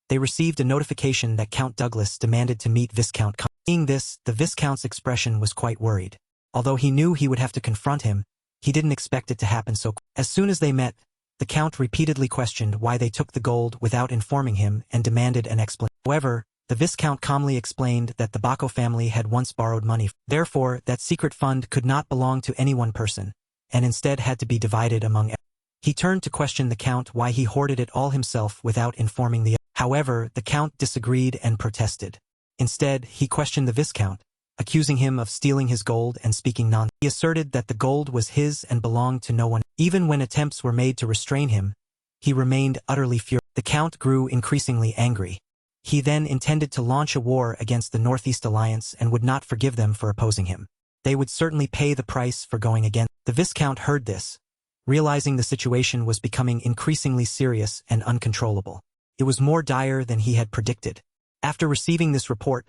they received a notification that Count Douglas demanded to meet Viscount Conrad. Seeing this, the Viscount's expression was quite worried. Although he knew he would have to confront him, he didn't expect it to happen so quickly. As soon as they met, the Count repeatedly questioned why they took the gold without informing him and demanded an explanation. However, the Viscount calmly explained that the Bacco family had once borrowed money. Therefore, that secret fund could not belong to any one person, and instead had to be divided among everyone. He turned to question the Count why he hoarded it all himself without informing the others. However, the Count disagreed and protested. Instead, he questioned the Viscount, accusing him of stealing his gold and speaking nonsense. He asserted that the gold was his and belonged to no one. Even when attempts were made to restrain him, he remained utterly furious. The Count grew increasingly angry. He then intended to launch a war against the Northeast Alliance and would not forgive them for opposing him. They would certainly pay the price for going against. The Viscount heard this, realizing the situation was becoming increasingly serious and uncontrollable. It was more dire than he had predicted. After receiving this report,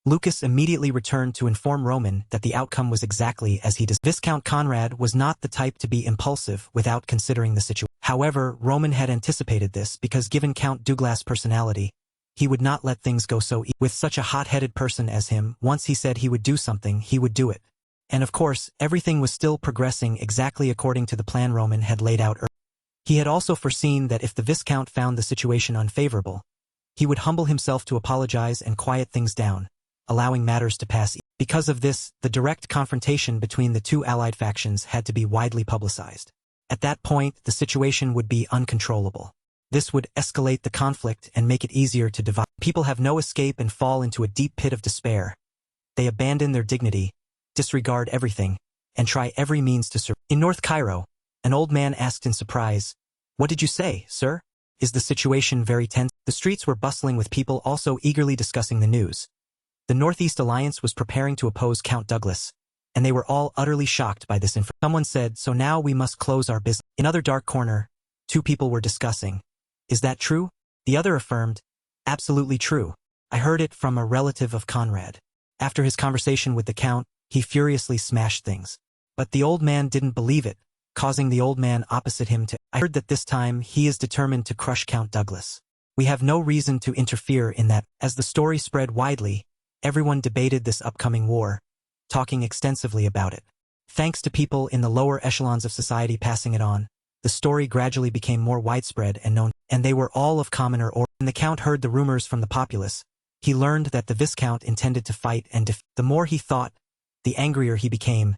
Lucas immediately returned to inform Roman that the outcome was exactly as he desired. Viscount Conrad was not the type to be impulsive without considering the situation. However, Roman had anticipated this because given Count Douglas' personality, he would not let things go so easily. With such a hot-headed person as him, once he said he would do something, he would do it. And of course, everything was still progressing exactly according to the plan Roman had laid out earlier. He had also foreseen that if the Viscount found the situation unfavorable, he would humble himself to apologize and quiet things down, allowing matters to pass. Because of this, the direct confrontation between the two allied factions had to be widely publicized. At that point, the situation would be uncontrollable. This would escalate the conflict and make it easier to divide. People have no escape and fall into a deep pit of despair. They abandon their dignity, disregard everything, and try every means to survive. In North Cairo, an old man asked in surprise, "What did you say, sir? Is the situation very tense?" The streets were bustling with people also eagerly discussing the news. The Northeast Alliance was preparing to oppose Count Douglas, and they were all utterly shocked by this information. Someone said, "So now we must close our business." In another dark corner, two people were discussing, "Is that true?" The other affirmed, "Absolutely true. I heard it from a relative of Conrad." After his conversation with the Count, he furiously smashed things. But the old man didn't believe it, causing the old man opposite him to, "I heard that this time he is determined to crush Count Douglas. We have no reason to interfere in that." As the story spread widely, everyone debated this upcoming war, talking extensively about it. Thanks to people in the lower echelons of society passing it on, the story gradually became more widespread and known, and they were all of commoner order. When the Count heard the rumors from the populace, he learned that the Viscount intended to fight and defeat. The more he thought, the angrier he became,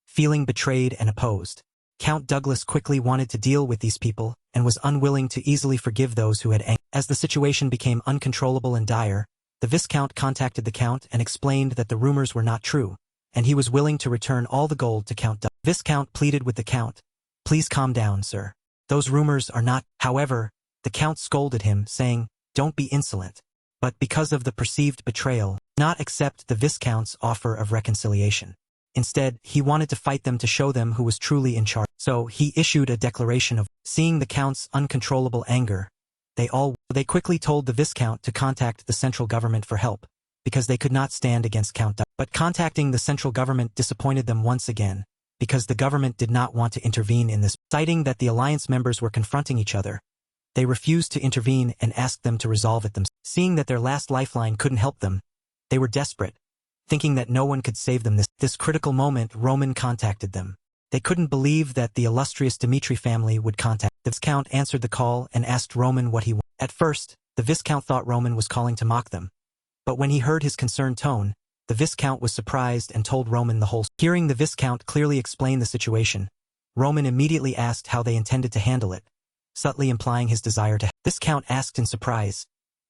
feeling betrayed and opposed. Count Douglas quickly wanted to deal with these people and was unwilling to easily forgive those who had angered. As the situation became uncontrollable and dire, the Viscount contacted the Count and explained that the rumors were not true, and he was willing to return all the gold to Count Douglas. Viscount pleaded with the Count, "Please calm down, sir. Those rumors are not." However, the Count scolded him, saying, "Don't be insolent." But because of the perceived betrayal, not accept the Viscount's offer of reconciliation. Instead, he wanted to fight them to show them who was truly in charge. So he issued a declaration of, seeing the Count's uncontrollable anger, they quickly told the Viscount to contact the central government for help, because they could not stand against Count Douglas. But contacting the central government disappointed them once again, because the government did not want to intervene in this. Citing that the alliance members were confronting each other, They refused to intervene and asked them to resolve it themselves. Seeing that their last lifeline couldn't help them, they were desperate, thinking that no one could save them. This critical moment, Roman contacted them. They couldn't believe that the illustrious Dimitri family would contact. The Viscount answered the call and asked Roman what he wanted. At first, the Viscount thought Roman was calling to mock them. But when he heard his concerned tone, the Viscount was surprised and told Roman the whole story. Hearing the Viscount clearly explain the situation, Roman immediately asked how they intended to handle it, subtly implying his desire to help. Viscount asked in surprise,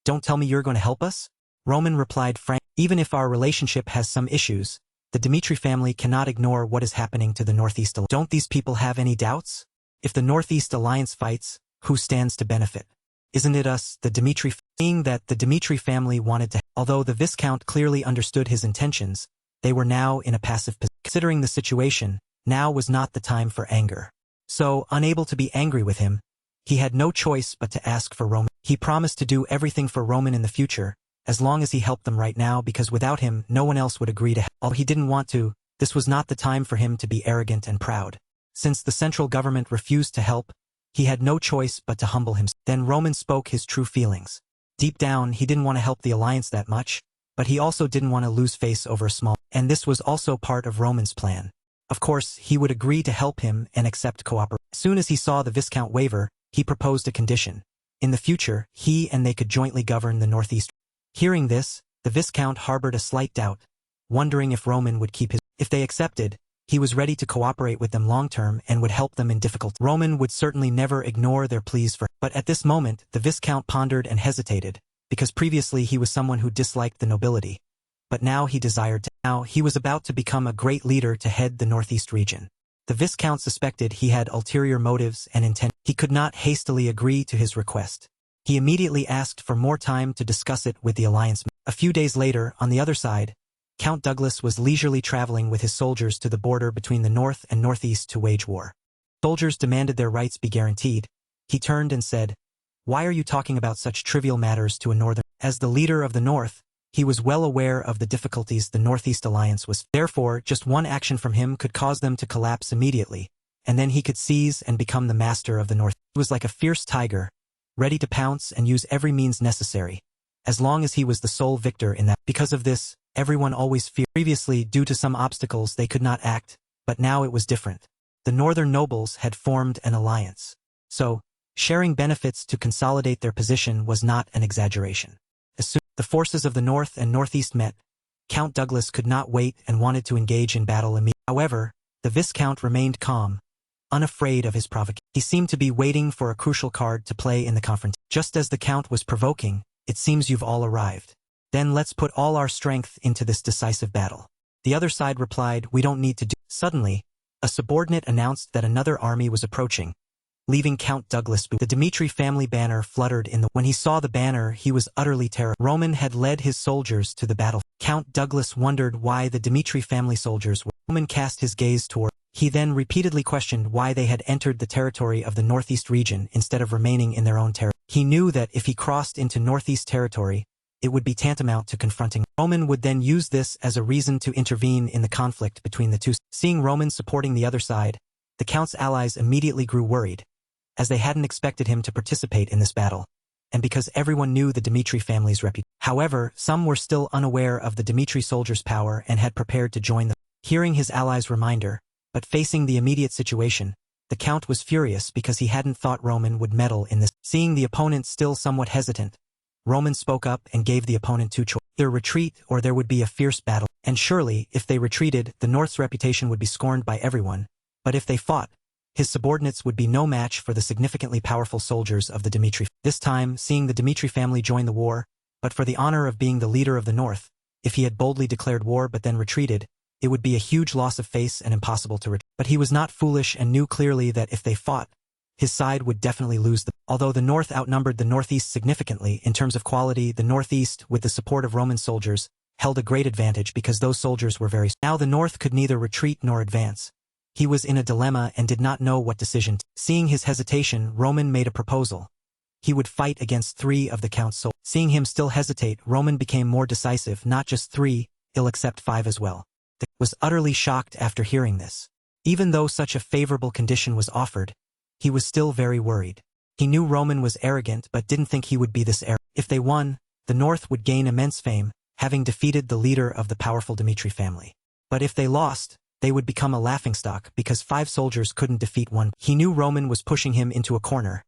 "Don't tell me you're going to help us?" Roman replied frankly, "Even if our relationship has some issues, the Dimitri family cannot ignore what is happening to the Northeast Alliance. Don't these people have any doubts? If the Northeast Alliance fights, who stands to benefit? Isn't it us, the Dimitri?" Seeing that the Dimitri family wanted to, although the Viscount clearly understood his intentions, they were now in a passive position. Considering the situation, now was not the time for anger. So, unable to be angry with him, he had no choice but to ask for Roman. He promised to do everything for Roman in the future, as long as he helped them right now, because without him no one else would agree to help. Although he didn't want to, this was not the time for him to be arrogant and proud. Since the central government refused to help, he had no choice but to humble himself. Then Roman spoke his true feelings. Deep down, he didn't want to help the alliance that much, but he also didn't want to lose face over a small, and this was also part of Roman's plan. Of course, he would agree to help him and accept cooperation. As soon as he saw the Viscount waver, he proposed a condition. In the future, he and they could jointly govern the Northeast. Hearing this, the Viscount harbored a slight doubt, wondering if Roman would keep his. If they accepted, he was ready to cooperate with them long-term and would help them in difficulty. Roman would certainly never ignore their pleas for. But at this moment, the Viscount pondered and hesitated, because previously he was someone who disliked the nobility. But now he desired to. Now he was about to become a great leader to head the Northeast region. The Viscount suspected he had ulterior motives and intent. He could not hastily agree to his request. He immediately asked for more time to discuss it with the alliance. A few days later, on the other side, Count Douglas was leisurely traveling with his soldiers to the border between the North and Northeast to wage war. Soldiers demanded their rights be guaranteed. He turned and said, "Why are you talking about such trivial matters to a northern?" As the leader of the North, he was well aware of the difficulties the Northeast Alliance was. Therefore, just one action from him could cause them to collapse immediately, and then he could seize and become the master of the North. He was like a fierce tiger, ready to pounce and use every means necessary, as long as he was the sole victor in that. Because of this, everyone always feared. Previously, due to some obstacles, they could not act, but now it was different. The northern nobles had formed an alliance. So, sharing benefits to consolidate their position was not an exaggeration. As soon as the forces of the North and Northeast met, Count Douglas could not wait and wanted to engage in battle immediately. However, the Viscount remained calm, unafraid of his provocation. He seemed to be waiting for a crucial card to play in the confrontation. Just as the Count was provoking, "It seems you've all arrived. Then let's put all our strength into this decisive battle." The other side replied, "We don't need to do." Suddenly, a subordinate announced that another army was approaching, leaving Count Douglas. The Dimitri family banner fluttered in the. When he saw the banner, he was utterly terrified. Roman had led his soldiers to the battle. Count Douglas wondered why the Dimitri family soldiers were. Roman cast his gaze toward. He then repeatedly questioned why they had entered the territory of the Northeast region instead of remaining in their own territory. He knew that if he crossed into Northeast territory, it would be tantamount to confronting. Roman would then use this as a reason to intervene in the conflict between the two. Seeing Roman supporting the other side, the Count's allies immediately grew worried, as they hadn't expected him to participate in this battle, and because everyone knew the Dimitri family's reputation. However, some were still unaware of the Dimitri soldiers' power and had prepared to join them. Hearing his allies' reminder, but facing the immediate situation, the Count was furious because he hadn't thought Roman would meddle in this. Seeing the opponent still somewhat hesitant, Roman spoke up and gave the opponent two choices: either retreat or there would be a fierce battle. And surely, if they retreated, the North's reputation would be scorned by everyone, but if they fought, his subordinates would be no match for the significantly powerful soldiers of the Dimitri. This time, seeing the Dimitri family join the war, but for the honor of being the leader of the North, if he had boldly declared war but then retreated, it would be a huge loss of face and impossible to retreat. But he was not foolish and knew clearly that if they fought, his side would definitely lose them. Although the North outnumbered the Northeast significantly in terms of quality, the Northeast, with the support of Roman soldiers, held a great advantage because those soldiers were very. Now the North could neither retreat nor advance. He was in a dilemma and did not know what decision. Seeing his hesitation, Roman made a proposal. He would fight against 3 of the Count's soldiers. Seeing him still hesitate, Roman became more decisive. Not just 3, he'll accept 5 as well. The Count was utterly shocked after hearing this. Even though such a favorable condition was offered, he was still very worried. He knew Roman was arrogant but didn't think he would be this arrogant. If they won, the North would gain immense fame, having defeated the leader of the powerful Dimitri family. But if they lost, they would become a laughingstock because 5 soldiers couldn't defeat one. He knew Roman was pushing him into a corner,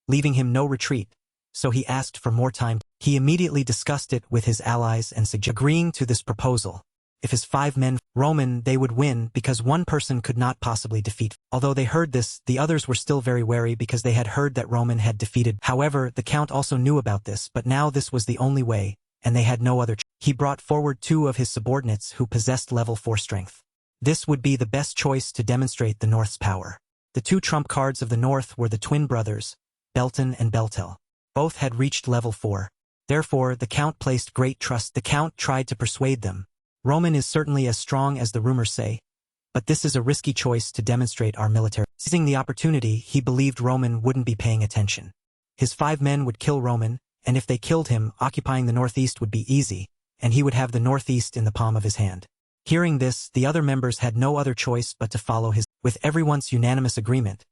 leaving him no retreat, so he asked for more time. He immediately discussed it with his allies and agreeing to this proposal. If his 5 men Roman, they would win because one person could not possibly defeat. Although they heard this, the others were still very wary because they had heard that Roman had defeated. However, the Count also knew about this, but now this was the only way, and they had no other choice. He brought forward 2 of his subordinates who possessed level 4 strength. This would be the best choice to demonstrate the North's power. The 2 trump cards of the North were the twin brothers, Belton and Beltel. Both had reached level 4. Therefore, the Count placed great trust. The Count tried to persuade them. Roman is certainly as strong as the rumors say, but this is a risky choice to demonstrate our military. Seizing the opportunity, he believed Roman wouldn't be paying attention. His 5 men would kill Roman, and if they killed him, occupying the northeast would be easy, and he would have the northeast in the palm of his hand. Hearing this, the other members had no other choice but to follow his. With everyone's unanimous agreement,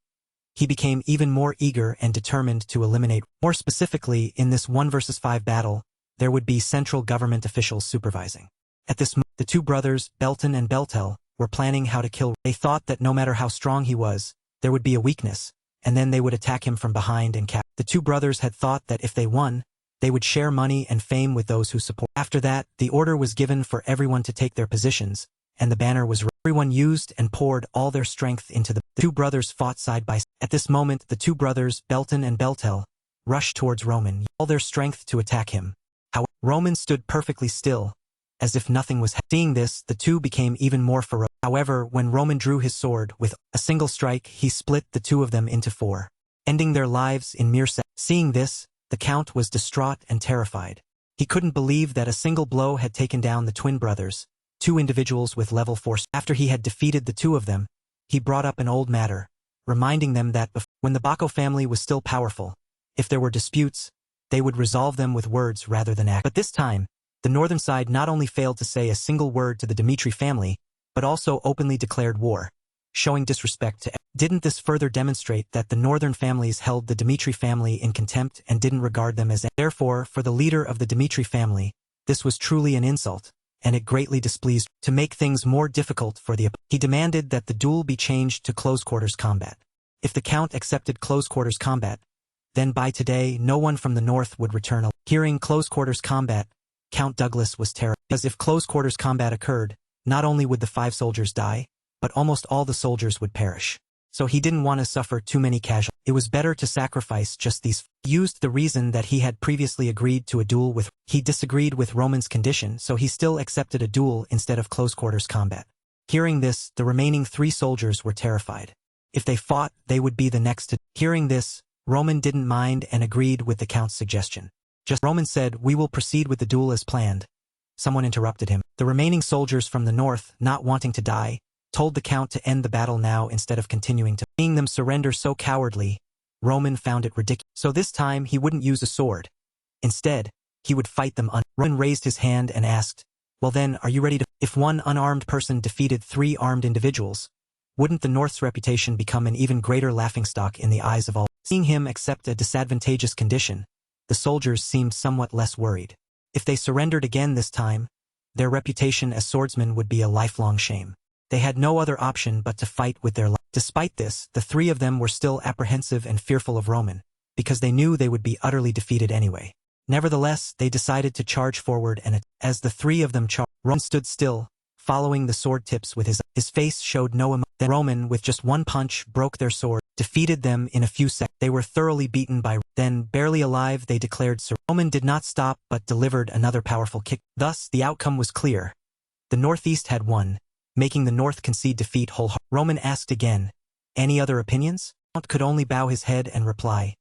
he became even more eager and determined to eliminate. More specifically, in this 1 versus 5 battle, there would be central government officials supervising. At this moment, the 2 brothers, Belton and Beltel, were planning how to kill. They thought that no matter how strong he was, there would be a weakness, and then they would attack him from behind and capture. The 2 brothers had thought that if they won, they would share money and fame with those who support. After that, the order was given for everyone to take their positions, and the banner was raised. Everyone used and poured all their strength into the 2 brothers fought side by side. At this moment, the 2 brothers, Belton and Beltel, rushed towards Roman, all their strength to attack him. However, Roman stood perfectly still, as if nothing was happening. Seeing this, the 2 became even more ferocious. However, when Roman drew his sword, with a single strike, he split the 2 of them into 4, ending their lives in mere seconds. Seeing this, the Count was distraught and terrified. He couldn't believe that a single blow had taken down the twin brothers, 2 individuals with level 4. After he had defeated the 2 of them, he brought up an old matter, reminding them that when the Bako family was still powerful, if there were disputes, they would resolve them with words rather than acts. But this time, the northern side not only failed to say a single word to the Dimitri family, but also openly declared war, showing disrespect to. Didn't this further demonstrate that the northern families held the Dimitri family in contempt and didn't regard them as. Therefore, for the leader of the Dimitri family, this was truly an insult, and it greatly displeased. To make things more difficult for the he demanded that the duel be changed to close-quarters combat. If the Count accepted close-quarters combat, then by today no one from the north would return alive. Hearing close-quarters combat, Count Douglas was terrified, because if close-quarters combat occurred, not only would the 5 soldiers die, but almost all the soldiers would perish. So he didn't want to suffer too many casualties. It was better to sacrifice just these. He used the reason that he had previously agreed to a duel with. He disagreed with Roman's condition, so he still accepted a duel instead of close-quarters combat. Hearing this, the remaining 3 soldiers were terrified. If they fought, they would be the next to. Hearing this, Roman didn't mind and agreed with the Count's suggestion. Roman said, "We will proceed with the duel as planned." Someone interrupted him. The remaining soldiers from the north, not wanting to die, told the Count to end the battle now instead of continuing to. Seeing them surrender so cowardly, Roman found it ridiculous. So this time he wouldn't use a sword. Instead, he would fight them. Roman raised his hand and asked, "Well then, are you ready to?" If one unarmed person defeated 3 armed individuals, wouldn't the North's reputation become an even greater laughingstock in the eyes of all? Seeing him accept a disadvantageous condition, the soldiers seemed somewhat less worried. If they surrendered again this time, their reputation as swordsmen would be a lifelong shame. They had no other option but to fight with their life. Despite this, the 3 of them were still apprehensive and fearful of Roman, because they knew they would be utterly defeated anyway. Nevertheless, they decided to charge forward and as the 3 of them charged, Roman stood still, following the sword tips with his face showed no emotion. Then Roman, with just 1 punch, broke their sword, defeated them in a few seconds. They were thoroughly beaten by. Then, barely alive, they declared surrender. Roman did not stop but delivered another powerful kick. Thus, the outcome was clear. The Northeast had won, making the North concede defeat wholeheartedly. Roman asked again, "Any other opinions?" Count could only bow his head and reply.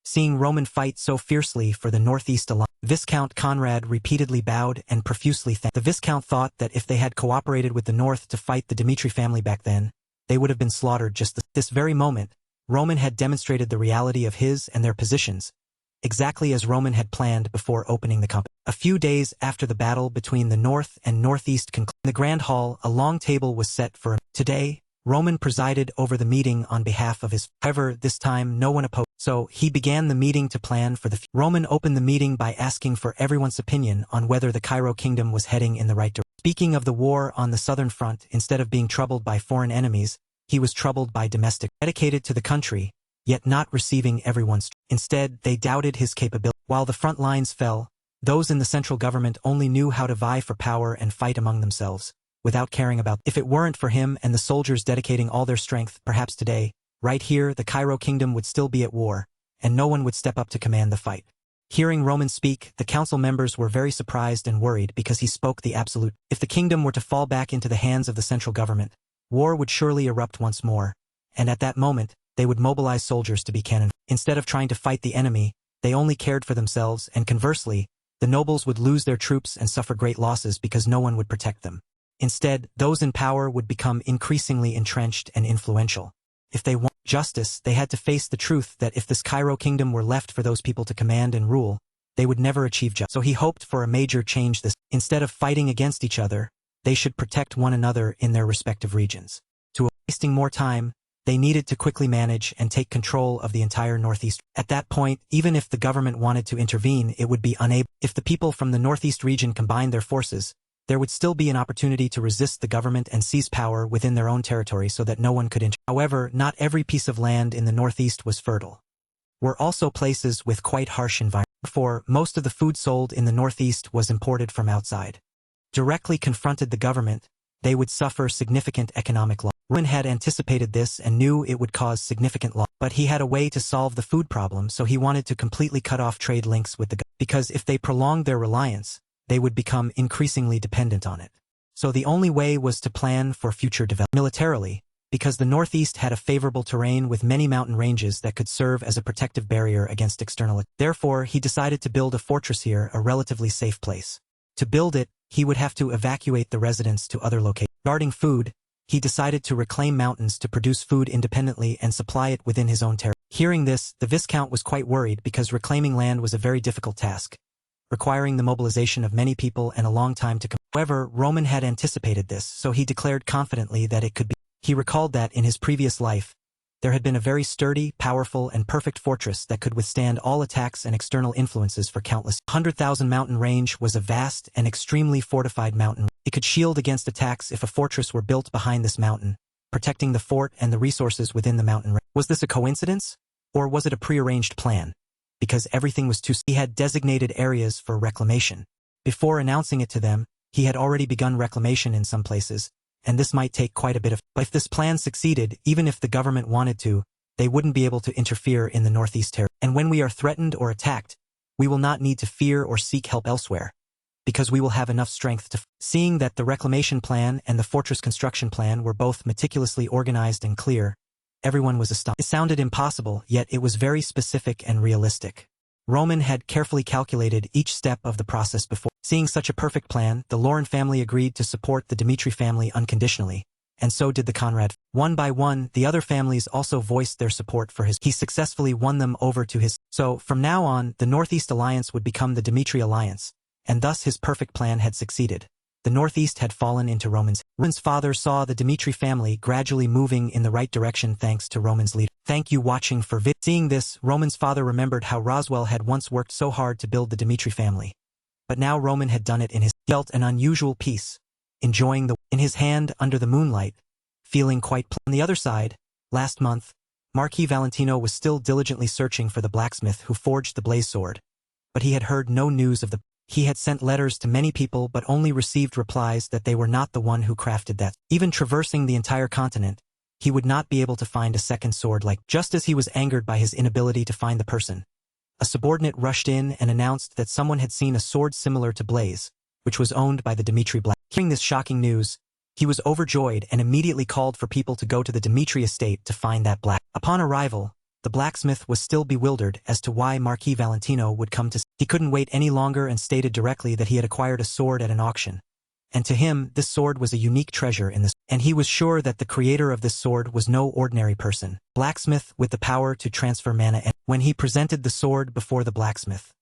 Seeing Roman fight so fiercely for the Northeast alliance, Viscount Conrad repeatedly bowed and profusely thanked. The Viscount thought that if they had cooperated with the North to fight the Dimitri family back then, they would have been slaughtered just this very moment. Roman had demonstrated the reality of his and their positions, exactly as Roman had planned before opening the company. A few days after the battle between the North and Northeast concluded, in the Grand Hall, a long table was set for. Today, Roman presided over the meeting on behalf of his. However, this time no one opposed. So he began the meeting to plan for the. Roman opened the meeting by asking for everyone's opinion on whether the Cairo kingdom was heading in the right direction. Speaking of the war on the southern front, instead of being troubled by foreign enemies, he was troubled by domestic. Dedicated to the country, yet not receiving everyone's. Instead, they doubted his capability. While the front lines fell, those in the central government only knew how to vie for power and fight among themselves, without caring about. If it weren't for him and the soldiers dedicating all their strength, perhaps today, right here, the Cairo kingdom would still be at war, and no one would step up to command the fight. Hearing Roman speak, the council members were very surprised and worried because he spoke the absolute. If the kingdom were to fall back into the hands of the central government, war would surely erupt once more, and at that moment, they would mobilize soldiers to be cannon. Instead of trying to fight the enemy, they only cared for themselves, and conversely, the nobles would lose their troops and suffer great losses because no one would protect them. Instead, those in power would become increasingly entrenched and influential. If they want justice, they had to face the truth that if this Cairo kingdom were left for those people to command and rule, they would never achieve justice. So he hoped for a major change. Instead of fighting against each other, they should protect one another in their respective regions. To avoid wasting more time, they needed to quickly manage and take control of the entire northeast. At that point, even if the government wanted to intervene, it would be unable. If the people from the northeast region combined their forces, there would still be an opportunity to resist the government and seize power within their own territory so that no one could intervene. However, not every piece of land in the northeast was fertile. Were also places with quite harsh environments. Therefore, most of the food sold in the northeast was imported from outside. Directly confronted the government, they would suffer significant economic loss. Roman had anticipated this and knew it would cause significant loss. But he had a way to solve the food problem, so he wanted to completely cut off trade links with the government. Because if they prolonged their reliance, they would become increasingly dependent on it. So the only way was to plan for future development militarily, because the northeast had a favorable terrain with many mountain ranges that could serve as a protective barrier against external attacks. Therefore, he decided to build a fortress here, a relatively safe place. To build it, he would have to evacuate the residents to other locations. Regarding food, he decided to reclaim mountains to produce food independently and supply it within his own territory. Hearing this, the Viscount was quite worried because reclaiming land was a very difficult task, requiring the mobilization of many people and a long time to complete. However, Roman had anticipated this, so he declared confidently that it could be. He recalled that in his previous life, there had been a very sturdy, powerful, and perfect fortress that could withstand all attacks and external influences for countless. 100,000 mountain range was a vast and extremely fortified mountain. It could shield against attacks if a fortress were built behind this mountain, protecting the fort and the resources within the mountain range. Was this a coincidence? Or was it a prearranged plan? Because everything was too. He had designated areas for reclamation. Before announcing it to them, he had already begun reclamation in some places, and this might take quite a bit of. But if this plan succeeded, even if the government wanted to, they wouldn't be able to interfere in the northeast territory. And when we are threatened or attacked, we will not need to fear or seek help elsewhere, because we will have enough strength to. Seeing that the reclamation plan and the fortress construction plan were both meticulously organized and clear, everyone was astonished. It sounded impossible, yet it was very specific and realistic. Roman had carefully calculated each step of the process before. Seeing such a perfect plan, the Lauren family agreed to support the Dimitri family unconditionally, and so did the Conrad. One by one, the other families also voiced their support for his. He successfully won them over to his. So, from now on, the Northeast Alliance would become the Dimitri Alliance, and thus his perfect plan had succeeded. The Northeast had fallen into Roman's. Roman's father saw the Dimitri family gradually moving in the right direction thanks to Roman's leader. Thank you watching for vid. Seeing this, Roman's father remembered how Roswell had once worked so hard to build the Dimitri family. But now Roman had done it in his. He felt an unusual peace, enjoying the in his hand under the moonlight, feeling quite. On the other side, last month, Marquis Valentino was still diligently searching for the blacksmith who forged the blaze sword, but he had heard no news of the. He had sent letters to many people but only received replies that they were not the one who crafted that. Even traversing the entire continent, he would not be able to find a second sword like. Just as he was angered by his inability to find the person, a subordinate rushed in and announced that someone had seen a sword similar to Blaze, which was owned by the Dimitri Black. Hearing this shocking news, he was overjoyed and immediately called for people to go to the Dimitri estate to find that black. Upon arrival, the blacksmith was still bewildered as to why Marquis Valentino would come to. He couldn't wait any longer and stated directly that he had acquired a sword at an auction. And to him, this sword was a unique treasure in this. And he was sure that the creator of this sword was no ordinary person. Blacksmith with the power to transfer mana. And when he presented the sword before the blacksmith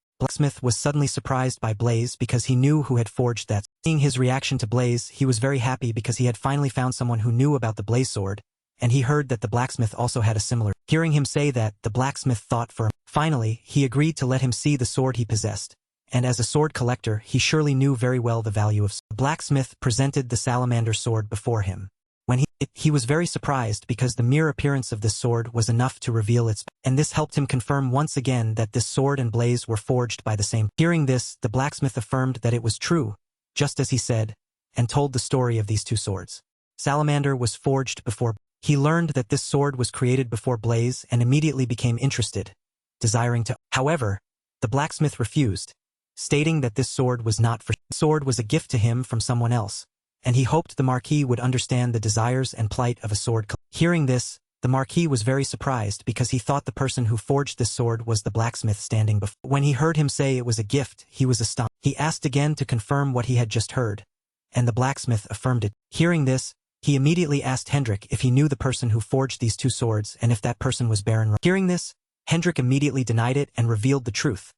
was suddenly surprised by Blaze because he knew who had forged that. Seeing his reaction to Blaze, he was very happy because he had finally found someone who knew about the Blaze sword, and he heard that the blacksmith also had a similar. Hearing him say that, the blacksmith thought for him. Finally, he agreed to let him see the sword he possessed, and as a sword collector, he surely knew very well the value of. The blacksmith presented the salamander sword before him. When he was very surprised because the mere appearance of this sword was enough to reveal its, and this helped him confirm once again that this sword and blaze were forged by the same. Hearing this, the blacksmith affirmed that it was true, just as he said, and told the story of these two swords. Salamander was forged before. He learned that this sword was created before Blaze and immediately became interested, desiring to. However, the blacksmith refused, stating that this sword was not for. The sword was a gift to him from someone else, and he hoped the Marquis would understand the desires and plight of a sword collector. Hearing this, the Marquis was very surprised because he thought the person who forged this sword was the blacksmith standing before. When he heard him say it was a gift, he was astonished. He asked again to confirm what he had just heard, and the blacksmith affirmed it. Hearing this, he immediately asked Hendrik if he knew the person who forged these two swords and if that person was Baron. Hearing this, Hendrik immediately denied it and revealed the truth.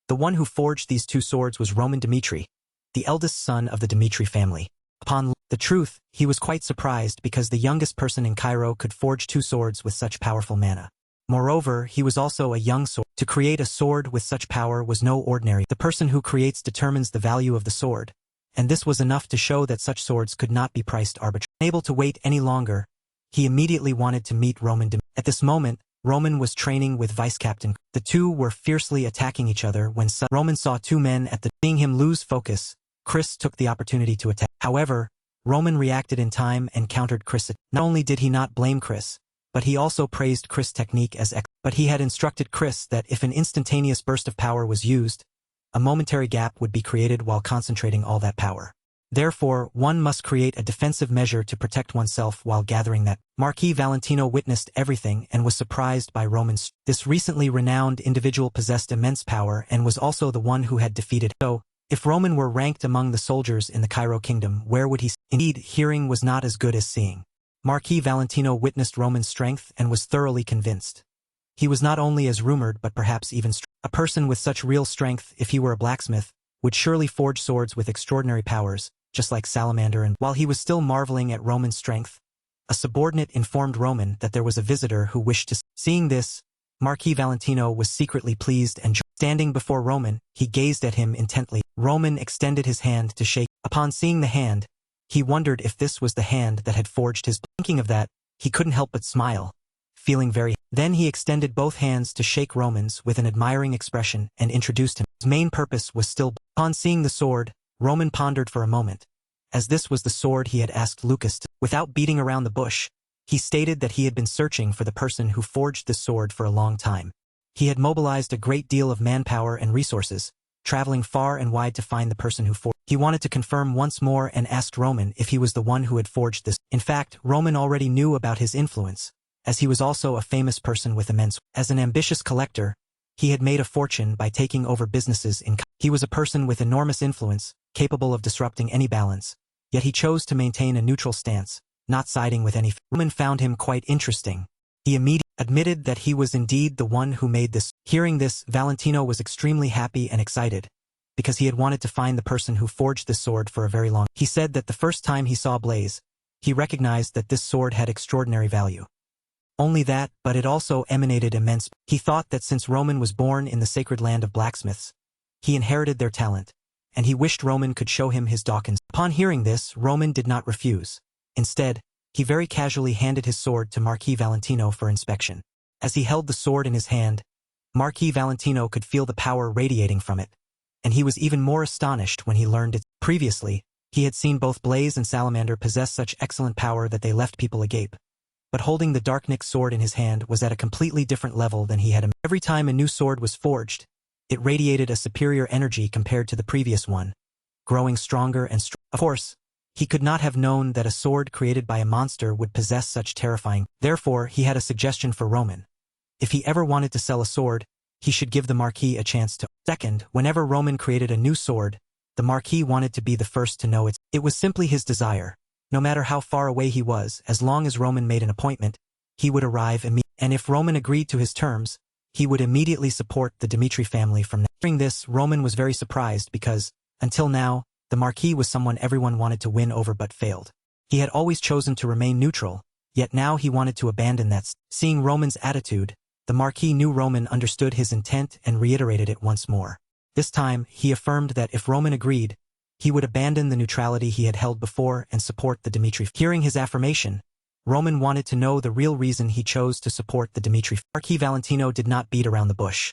The one who forged these two swords was Roman Dimitri, the eldest son of the Dimitri family. Upon the truth, he was quite surprised because the youngest person in Cairo could forge two swords with such powerful mana. Moreover, he was also a young sword. To create a sword with such power was no ordinary. The person who creates determines the value of the sword, and this was enough to show that such swords could not be priced arbitrarily. Unable to wait any longer, he immediately wanted to meet Roman. At this moment, Roman was training with Vice Captain. The two were fiercely attacking each other when Roman saw two men at the. Seeing him lose focus, Chris took the opportunity to attack. However, Roman reacted in time and countered Chris. Not only did he not blame Chris, but he also praised Chris' technique as excellent. But he had instructed Chris that if an instantaneous burst of power was used, a momentary gap would be created while concentrating all that power. Therefore, one must create a defensive measure to protect oneself while gathering that. Marquis Valentino witnessed everything and was surprised by Roman's. This recently renowned individual possessed immense power and was also the one who had defeated. So, if Roman were ranked among the soldiers in the Cairo kingdom, where would he? Indeed, hearing was not as good as seeing. Marquis Valentino witnessed Roman's strength and was thoroughly convinced. He was not only as rumored but perhaps even a person with such real strength, if he were a blacksmith, would surely forge swords with extraordinary powers, just like Salamander. And while he was still marveling at Roman's strength, a subordinate informed Roman that there was a visitor who wished to. Seeing this, Marquis Valentino was secretly pleased and standing before Roman, he gazed at him intently. Roman extended his hand to shake. Upon seeing the hand, he wondered if this was the hand that had forged his. Thinking of that, he couldn't help but smile, feeling very. Then he extended both hands to shake Roman's with an admiring expression and introduced him. His main purpose was still. Upon seeing the sword, Roman pondered for a moment, as this was the sword he had asked Lucas to. Without beating around the bush, he stated that he had been searching for the person who forged this sword for a long time. He had mobilized a great deal of manpower and resources, traveling far and wide to find the person who forged. He wanted to confirm once more and asked Roman if he was the one who had forged this. In fact, Roman already knew about his influence, as he was also a famous person with immense. As an ambitious collector, he had made a fortune by taking over businesses in. He was a person with enormous influence, capable of disrupting any balance, yet he chose to maintain a neutral stance, not siding with any. Roman found him quite interesting. He immediately admitted that he was indeed the one who made this. Hearing this, Valentino was extremely happy and excited, because he had wanted to find the person who forged this sword for a very long. He said that the first time he saw Blaze, he recognized that this sword had extraordinary value. Only that, but it also emanated immense. He thought that since Roman was born in the sacred land of blacksmiths, he inherited their talent, and he wished Roman could show him his Dawkins. Upon hearing this, Roman did not refuse. Instead, he very casually handed his sword to Marquis Valentino for inspection. As he held the sword in his hand, Marquis Valentino could feel the power radiating from it, and he was even more astonished when he learned it. Previously, he had seen both Blaze and Salamander possess such excellent power that they left people agape. But holding the Darknix sword in his hand was at a completely different level than he had imagined. Every time a new sword was forged, it radiated a superior energy compared to the previous one, growing stronger and stronger. Of course, he could not have known that a sword created by a monster would possess such terrifying. Therefore, he had a suggestion for Roman. If he ever wanted to sell a sword, he should give the Marquis a chance to. Second, whenever Roman created a new sword, the Marquis wanted to be the first to know it. It was simply his desire. No matter how far away he was, as long as Roman made an appointment, he would arrive immediately. And if Roman agreed to his terms, he would immediately support the Dimitri family from now. Hearing this, Roman was very surprised because, until now, the Marquis was someone everyone wanted to win over but failed. He had always chosen to remain neutral, Yet now he wanted to abandon that. Seeing Roman's attitude, the Marquis knew Roman understood his intent and reiterated it once more. This time, he affirmed that if Roman agreed, he would abandon the neutrality he had held before and support the Dimitri. Hearing his affirmation, Roman wanted to know the real reason he chose to support the Dimitri. Marquis Valentino did not beat around the bush.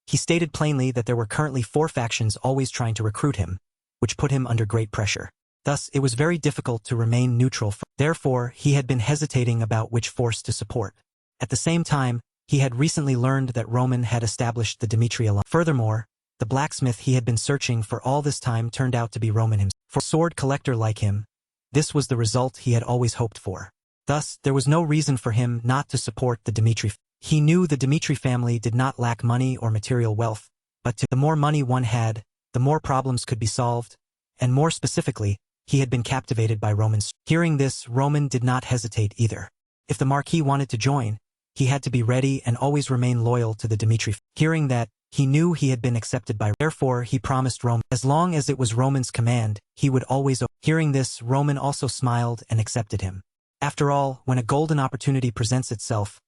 He stated plainly that there were currently 4 factions always trying to recruit him, which put him under great pressure. Thus, it was very difficult to remain neutral. Therefore, he had been hesitating about which force to support. At the same time, he had recently learned that Roman had established the Dimitri alliance. Furthermore, the blacksmith he had been searching for all this time turned out to be Roman himself. For a sword collector like him, this was the result he had always hoped for. Thus, there was no reason for him not to support the Dimitri. He knew the Dimitri family did not lack money or material wealth, but the more money one had, the more problems could be solved, and more specifically, he had been captivated by Roman's. Hearing this, Roman did not hesitate either. If the Marquis wanted to join, he had to be ready and always remain loyal to the Dimitri. Hearing that, he knew he had been accepted by. Therefore, he promised Roman, as long as it was Roman's command, he would always obey. Hearing this, Roman also smiled and accepted him. After all, when a golden opportunity presents itself,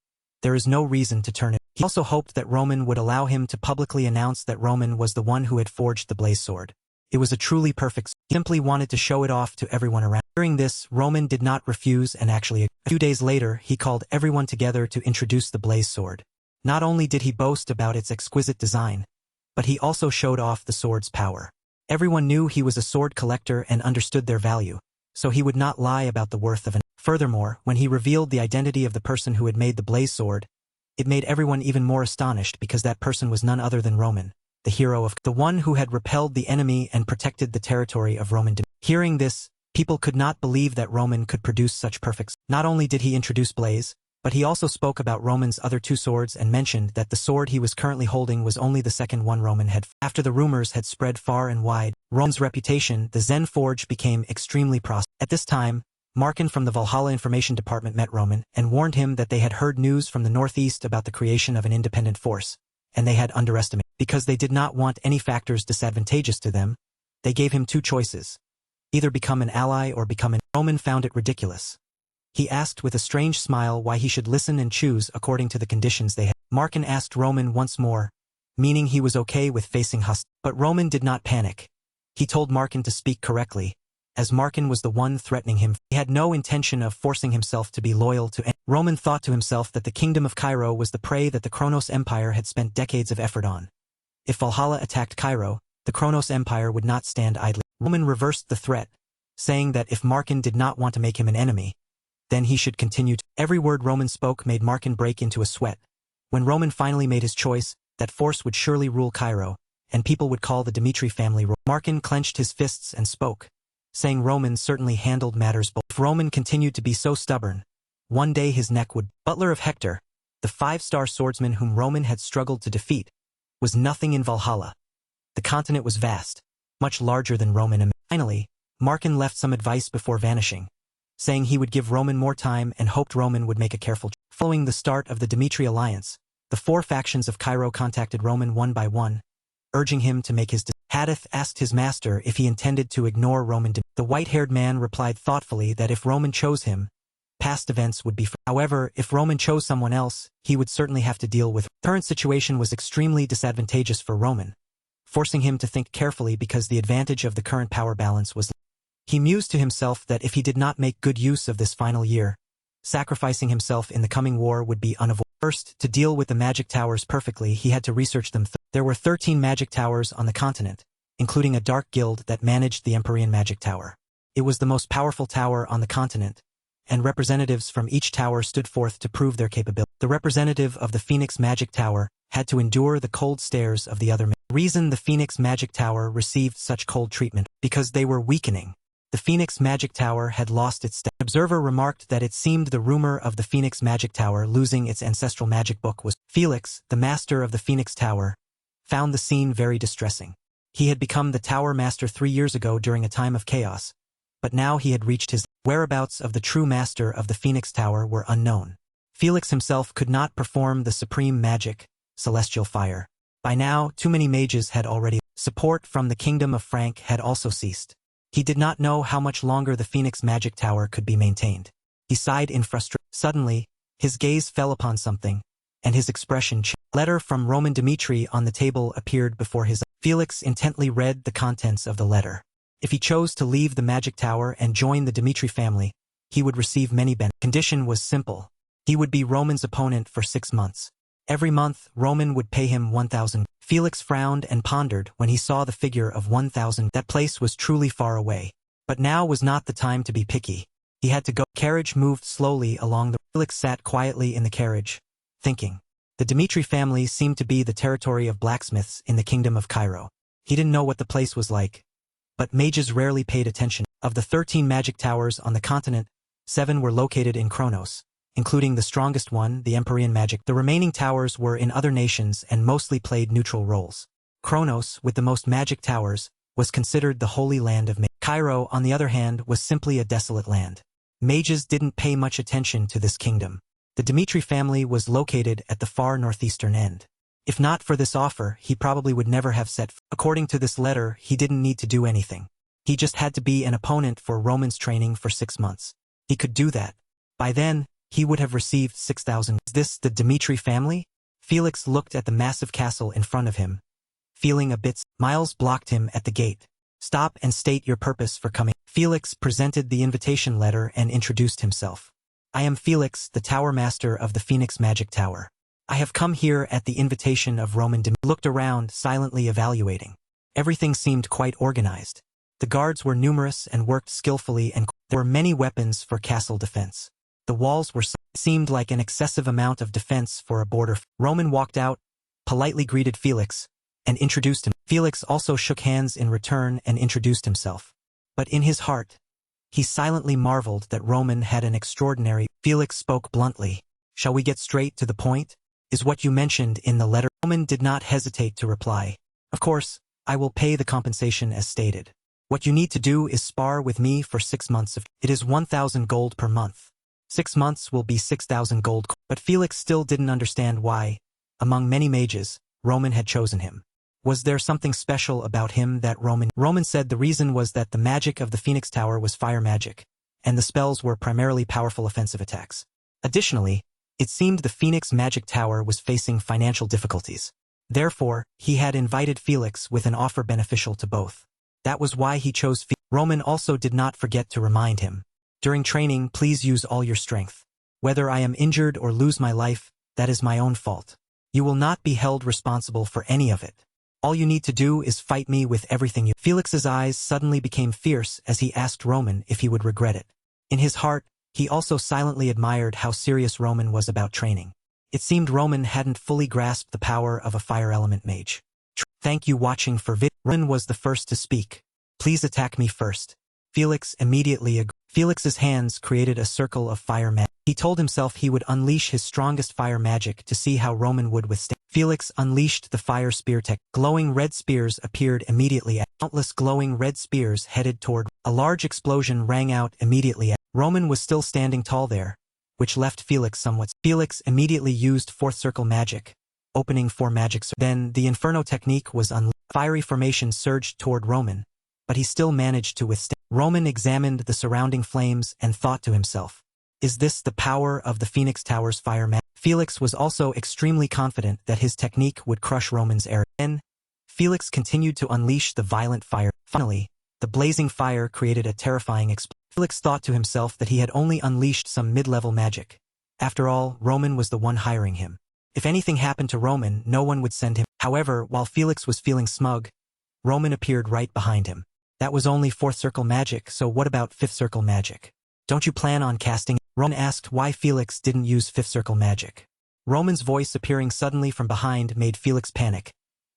there is no reason to turn it. He also hoped that Roman would allow him to publicly announce that Roman was the one who had forged the blaze sword. It was a truly perfect. He simply wanted to show it off to everyone around. Hearing this, Roman did not refuse and actually. A few days later, he called everyone together to introduce the blaze sword. Not only did he boast about its exquisite design, but he also showed off the sword's power. Everyone knew he was a sword collector and understood their value, so he would not lie about the worth of an. Furthermore, when he revealed the identity of the person who had made the blaze sword, it made everyone even more astonished because that person was none other than Roman, the hero of the one who had repelled the enemy and protected the territory of Roman. Hearing this, people could not believe that Roman could produce such perfect. Not only did he introduce blaze, but he also spoke about Roman's other 2 swords and mentioned that the sword he was currently holding was only the second one Roman had. After the rumors had spread far and wide, Roman's reputation, the Zen Forge, became extremely prosperous. At this time, Markin from the Valhalla Information Department met Roman and warned him that they had heard news from the northeast about the creation of an independent force, and they had underestimated. Because they did not want any factors disadvantageous to them, they gave him 2 choices: either become an ally or become an. Roman found it ridiculous. He asked with a strange smile why he should listen and choose according to the conditions they had. Markin asked Roman once more, meaning he was okay with facing hostility. But Roman did not panic. He told Markin to speak correctly, as Markin was the one threatening him. He had no intention of forcing himself to be loyal to anyone. Roman thought to himself that the kingdom of Cairo was the prey that the Kronos Empire had spent decades of effort on. If Valhalla attacked Cairo, the Kronos Empire would not stand idly. Roman reversed the threat, saying that if Markin did not want to make him an enemy, then he should continue to. Every word Roman spoke made Markin break into a sweat. When Roman finally made his choice, that force would surely rule Cairo, and people would call the Dimitri family. Markin clenched his fists and spoke, saying Roman certainly handled matters both. If Roman continued to be so stubborn, one day his neck would. Butler of Hector, the 5-star swordsman whom Roman had struggled to defeat, was nothing in Valhalla. The continent was vast, much larger than Roman. Finally, Markin left some advice before vanishing, saying he would give Roman more time and hoped Roman would make a careful choice. Following the start of the Dimitri alliance, the 4 factions of Cairo contacted Roman one by one, urging him to make his decision. Hadith asked his master if he intended to ignore Roman. The white-haired man replied thoughtfully that if Roman chose him, past events would be. However, if Roman chose someone else, he would certainly have to deal with. The current situation was extremely disadvantageous for Roman, forcing him to think carefully because the advantage of the current power balance was. He mused to himself that if he did not make good use of this final year, sacrificing himself in the coming war would be unavoidable. First, to deal with the magic towers perfectly, he had to research them. There were 13 magic towers on the continent, including a dark guild that managed the Empyrean Magic Tower. It was the most powerful tower on the continent, and representatives from each tower stood forth to prove their capability. The representative of the Phoenix Magic Tower had to endure the cold stares of the other men. The reason the Phoenix Magic Tower received such cold treatment, because they were weakening. The Phoenix Magic Tower had lost its status. An observer remarked that it seemed the rumor of the Phoenix Magic Tower losing its ancestral magic book was. Felix, the master of the Phoenix Tower, found the scene very distressing. He had become the tower master 3 years ago during a time of chaos, but now he had reached his. Whereabouts of the true master of the Phoenix Tower were unknown. Felix himself could not perform the supreme magic, celestial fire. By now, too many mages had already. Support from the kingdom of Frank had also ceased. He did not know how much longer the Phoenix Magic Tower could be maintained. He sighed in frustration. Suddenly, his gaze fell upon something, and his expression changed. Letter from Roman Dmitri on the table appeared before his eyes. Felix intently read the contents of the letter. If he chose to leave the magic tower and join the Dmitri family, he would receive many benefits. Condition was simple. He would be Roman's opponent for 6 months. Every month, Roman would pay him 1,000. Felix frowned and pondered when he saw the figure of 1,000. That place was truly far away. But now was not the time to be picky. He had to go. Carriage moved slowly along the. Felix sat quietly in the carriage, thinking. The Dmitri family seemed to be the territory of blacksmiths in the kingdom of Cairo. He didn't know what the place was like. But mages rarely paid attention. Of the 13 magic towers on the continent, 7 were located in Kronos, including the strongest one, the Empyrean magic. The remaining towers were in other nations and mostly played neutral roles. Kronos, with the most magic towers, was considered the holy land of mages. Cairo, on the other hand, was simply a desolate land. Mages didn't pay much attention to this kingdom. The Dmitri family was located at the far northeastern end. If not for this offer, he probably would never have set foot. According to this letter, he didn't need to do anything. He just had to be an opponent for Roman's training for 6 months. He could do that. By then, he would have received 6,000. Is this the Dmitri family? Felix looked at the massive castle in front of him, feeling a bit. Miles blocked him at the gate. Stop and state your purpose for coming. Felix presented the invitation letter and introduced himself. I am Felix, the tower master of the Phoenix Magic Tower. I have come here at the invitation of Roman Dmitri. Looked around, silently evaluating. Everything seemed quite organized. The guards were numerous and worked skillfully, and there were many weapons for castle defense. The walls were seemed like an excessive amount of defense for a border. Roman walked out, politely greeted Felix, and introduced him. Felix also shook hands in return and introduced himself. But in his heart, he silently marveled that Roman had an extraordinary. Felix spoke bluntly. Shall we get straight to the point? Is what you mentioned in the letter? Roman did not hesitate to reply. Of course, I will pay the compensation as stated. What you need to do is spar with me for 6 months of. It is 1,000 gold per month. 6 months will be 6,000 gold. But Felix still didn't understand why, among many mages, Roman had chosen him. Was there something special about him that Roman said the reason was that the magic of the Phoenix Tower was fire magic, and the spells were primarily powerful offensive attacks. Additionally, it seemed the Phoenix Magic Tower was facing financial difficulties. Therefore, he had invited Felix with an offer beneficial to both. That was why he chose Felix. Roman also did not forget to remind him. During training, please use all your strength. Whether I am injured or lose my life, that is my own fault. You will not be held responsible for any of it. All you need to do is fight me with everything you. Felix's eyes suddenly became fierce as he asked Roman if he would regret it. In his heart, he also silently admired how serious Roman was about training. It seemed Roman hadn't fully grasped the power of a fire element mage. Thank you watching for vid. Roman was the first to speak. Please attack me first. Felix immediately agreed. Felix's hands created a circle of fire magic. He told himself he would unleash his strongest fire magic to see how Roman would withstand. Felix unleashed the fire spear tech. Glowing red spears appeared immediately. Countless glowing red spears headed toward. A large explosion rang out immediately. Roman was still standing tall there, which left Felix somewhat. Felix immediately used fourth circle magic, opening 4 magic circles. Then the Inferno technique was unleashed. Fiery formation surged toward Roman, but he still managed to withstand. Roman examined the surrounding flames and thought to himself, is this the power of the Phoenix Tower's fire magic? Felix was also extremely confident that his technique would crush Roman's arrow. Then, Felix continued to unleash the violent fire. Finally, the blazing fire created a terrifying explosion. Felix thought to himself that he had only unleashed some mid-level magic. After all, Roman was the one hiring him. If anything happened to Roman, no one would send him. However, while Felix was feeling smug, Roman appeared right behind him. That was only 4th circle magic, so what about 5th circle magic? Don't you plan on casting? Roman asked why Felix didn't use 5th circle magic. Roman's voice appearing suddenly from behind made Felix panic.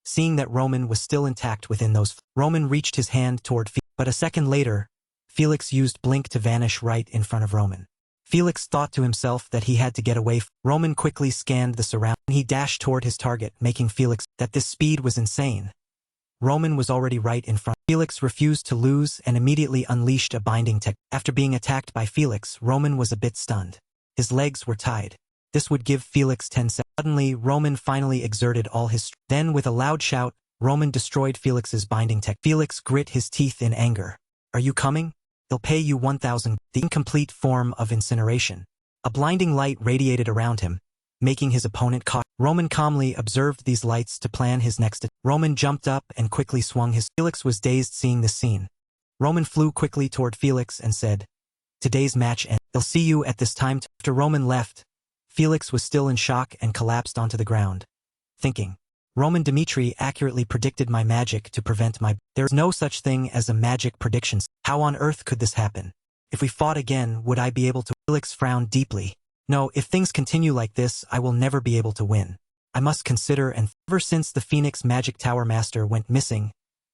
Seeing that Roman was still intact within those, Roman reached his hand toward Felix. But a second later, Felix used blink to vanish right in front of Roman. Felix thought to himself that he had to get away. Roman quickly scanned the surroundings. He dashed toward his target, making Felix that this speed was insane. Roman was already right in front. Felix refused to lose and immediately unleashed a binding technique. After being attacked by Felix, Roman was a bit stunned. His legs were tied. This would give Felix 10 seconds. Suddenly, Roman finally exerted all his strength. Then, with a loud shout, Roman destroyed Felix's binding technique. Felix grit his teeth in anger. Are you coming? They'll pay you 1,000. The incomplete form of incineration. A blinding light radiated around him, making his opponent caught. Roman calmly observed these lights to plan his next attack. Roman jumped up and quickly swung his. Felix was dazed seeing this scene. Roman flew quickly toward Felix and said, "Today's match ends. I'll see you at this time." After Roman left, Felix was still in shock and collapsed onto the ground, thinking, Roman Dmitri accurately predicted my magic to prevent my. There's no such thing as a magic prediction. How on earth could this happen? If we fought again, would I be able to? Felix frowned deeply. No, if things continue like this, I will never be able to win. I must consider. And ever since the Phoenix Magic Tower Master went missing,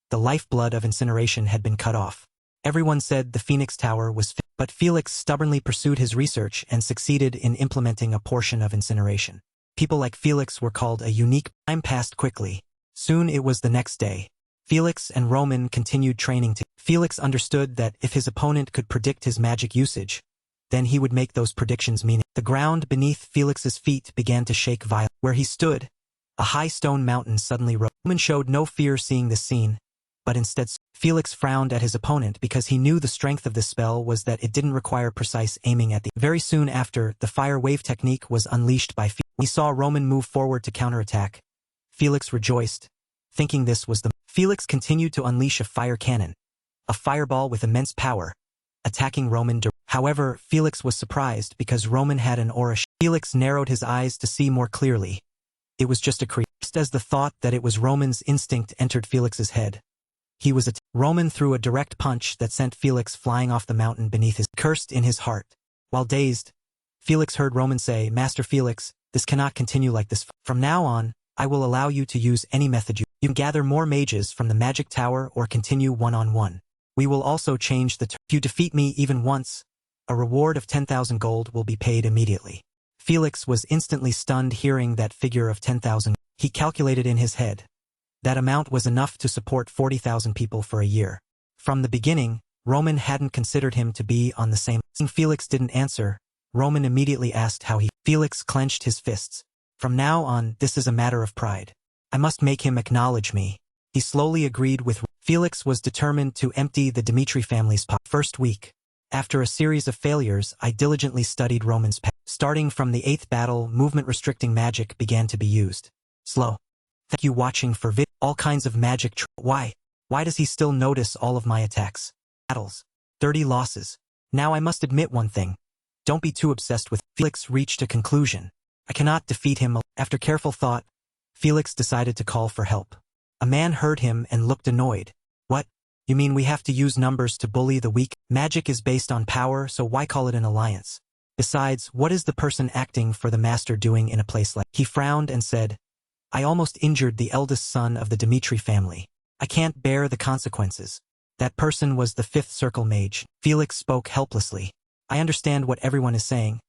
the lifeblood of incineration had been cut off. Everyone said the Phoenix Tower was but Felix stubbornly pursued his research and succeeded in implementing a portion of incineration. People like Felix were called a unique. Time passed quickly. Soon it was the next day. Felix and Roman continued training to. Felix understood that if his opponent could predict his magic usage, then he would make those predictions meaning. The ground beneath Felix's feet began to shake violently. Where he stood, a high stone mountain suddenly rose. Roman showed no fear seeing this scene, but instead Felix frowned at his opponent because he knew the strength of this spell was that it didn't require precise aiming at the. Very soon after, the fire wave technique was unleashed by Felix. He saw Roman move forward to counterattack. Felix rejoiced, thinking this was the. Felix continued to unleash a fire cannon, a fireball with immense power, attacking Roman. However, Felix was surprised because Roman had an aura. Felix narrowed his eyes to see more clearly. It was just a creep. Just as the thought that it was Roman's instinct entered Felix's head, he was Roman threw a direct punch that sent Felix flying off the mountain beneath his. Cursed in his heart. While dazed, Felix heard Roman say, "Master Felix, this cannot continue like this. From now on, I will allow you to use any method you can gather more mages from the magic tower or continue one-on-one. We will also change the. If you defeat me even once, a reward of 10,000 gold will be paid immediately." Felix was instantly stunned hearing that figure of 10,000. He calculated in his head. That amount was enough to support 40,000 people for a year. From the beginning, Roman hadn't considered him to be on the same. Seeing Felix didn't answer, Roman immediately asked how he. Felix clenched his fists. From now on, this is a matter of pride. I must make him acknowledge me. He slowly agreed with. Felix was determined to empty the Dmitri family's pocket. First week. After a series of failures, I diligently studied Roman's path. Starting from the 8th battle, movement-restricting magic began to be used. Slow. Thank you watching for all kinds of magic. Why? Why does he still notice all of my attacks? Battles. 30 losses. Now I must admit one thing. Don't be too obsessed with. Felix reached a conclusion. I cannot defeat him. After careful thought, Felix decided to call for help. A man heard him and looked annoyed. What? You mean we have to use numbers to bully the weak? Magic is based on power, so why call it an alliance? Besides, what is the person acting for the master doing in a place like? He frowned and said, I almost injured the eldest son of the Dmitri family. I can't bear the consequences. That person was the 5th circle mage. Felix spoke helplessly. I understand what everyone is saying,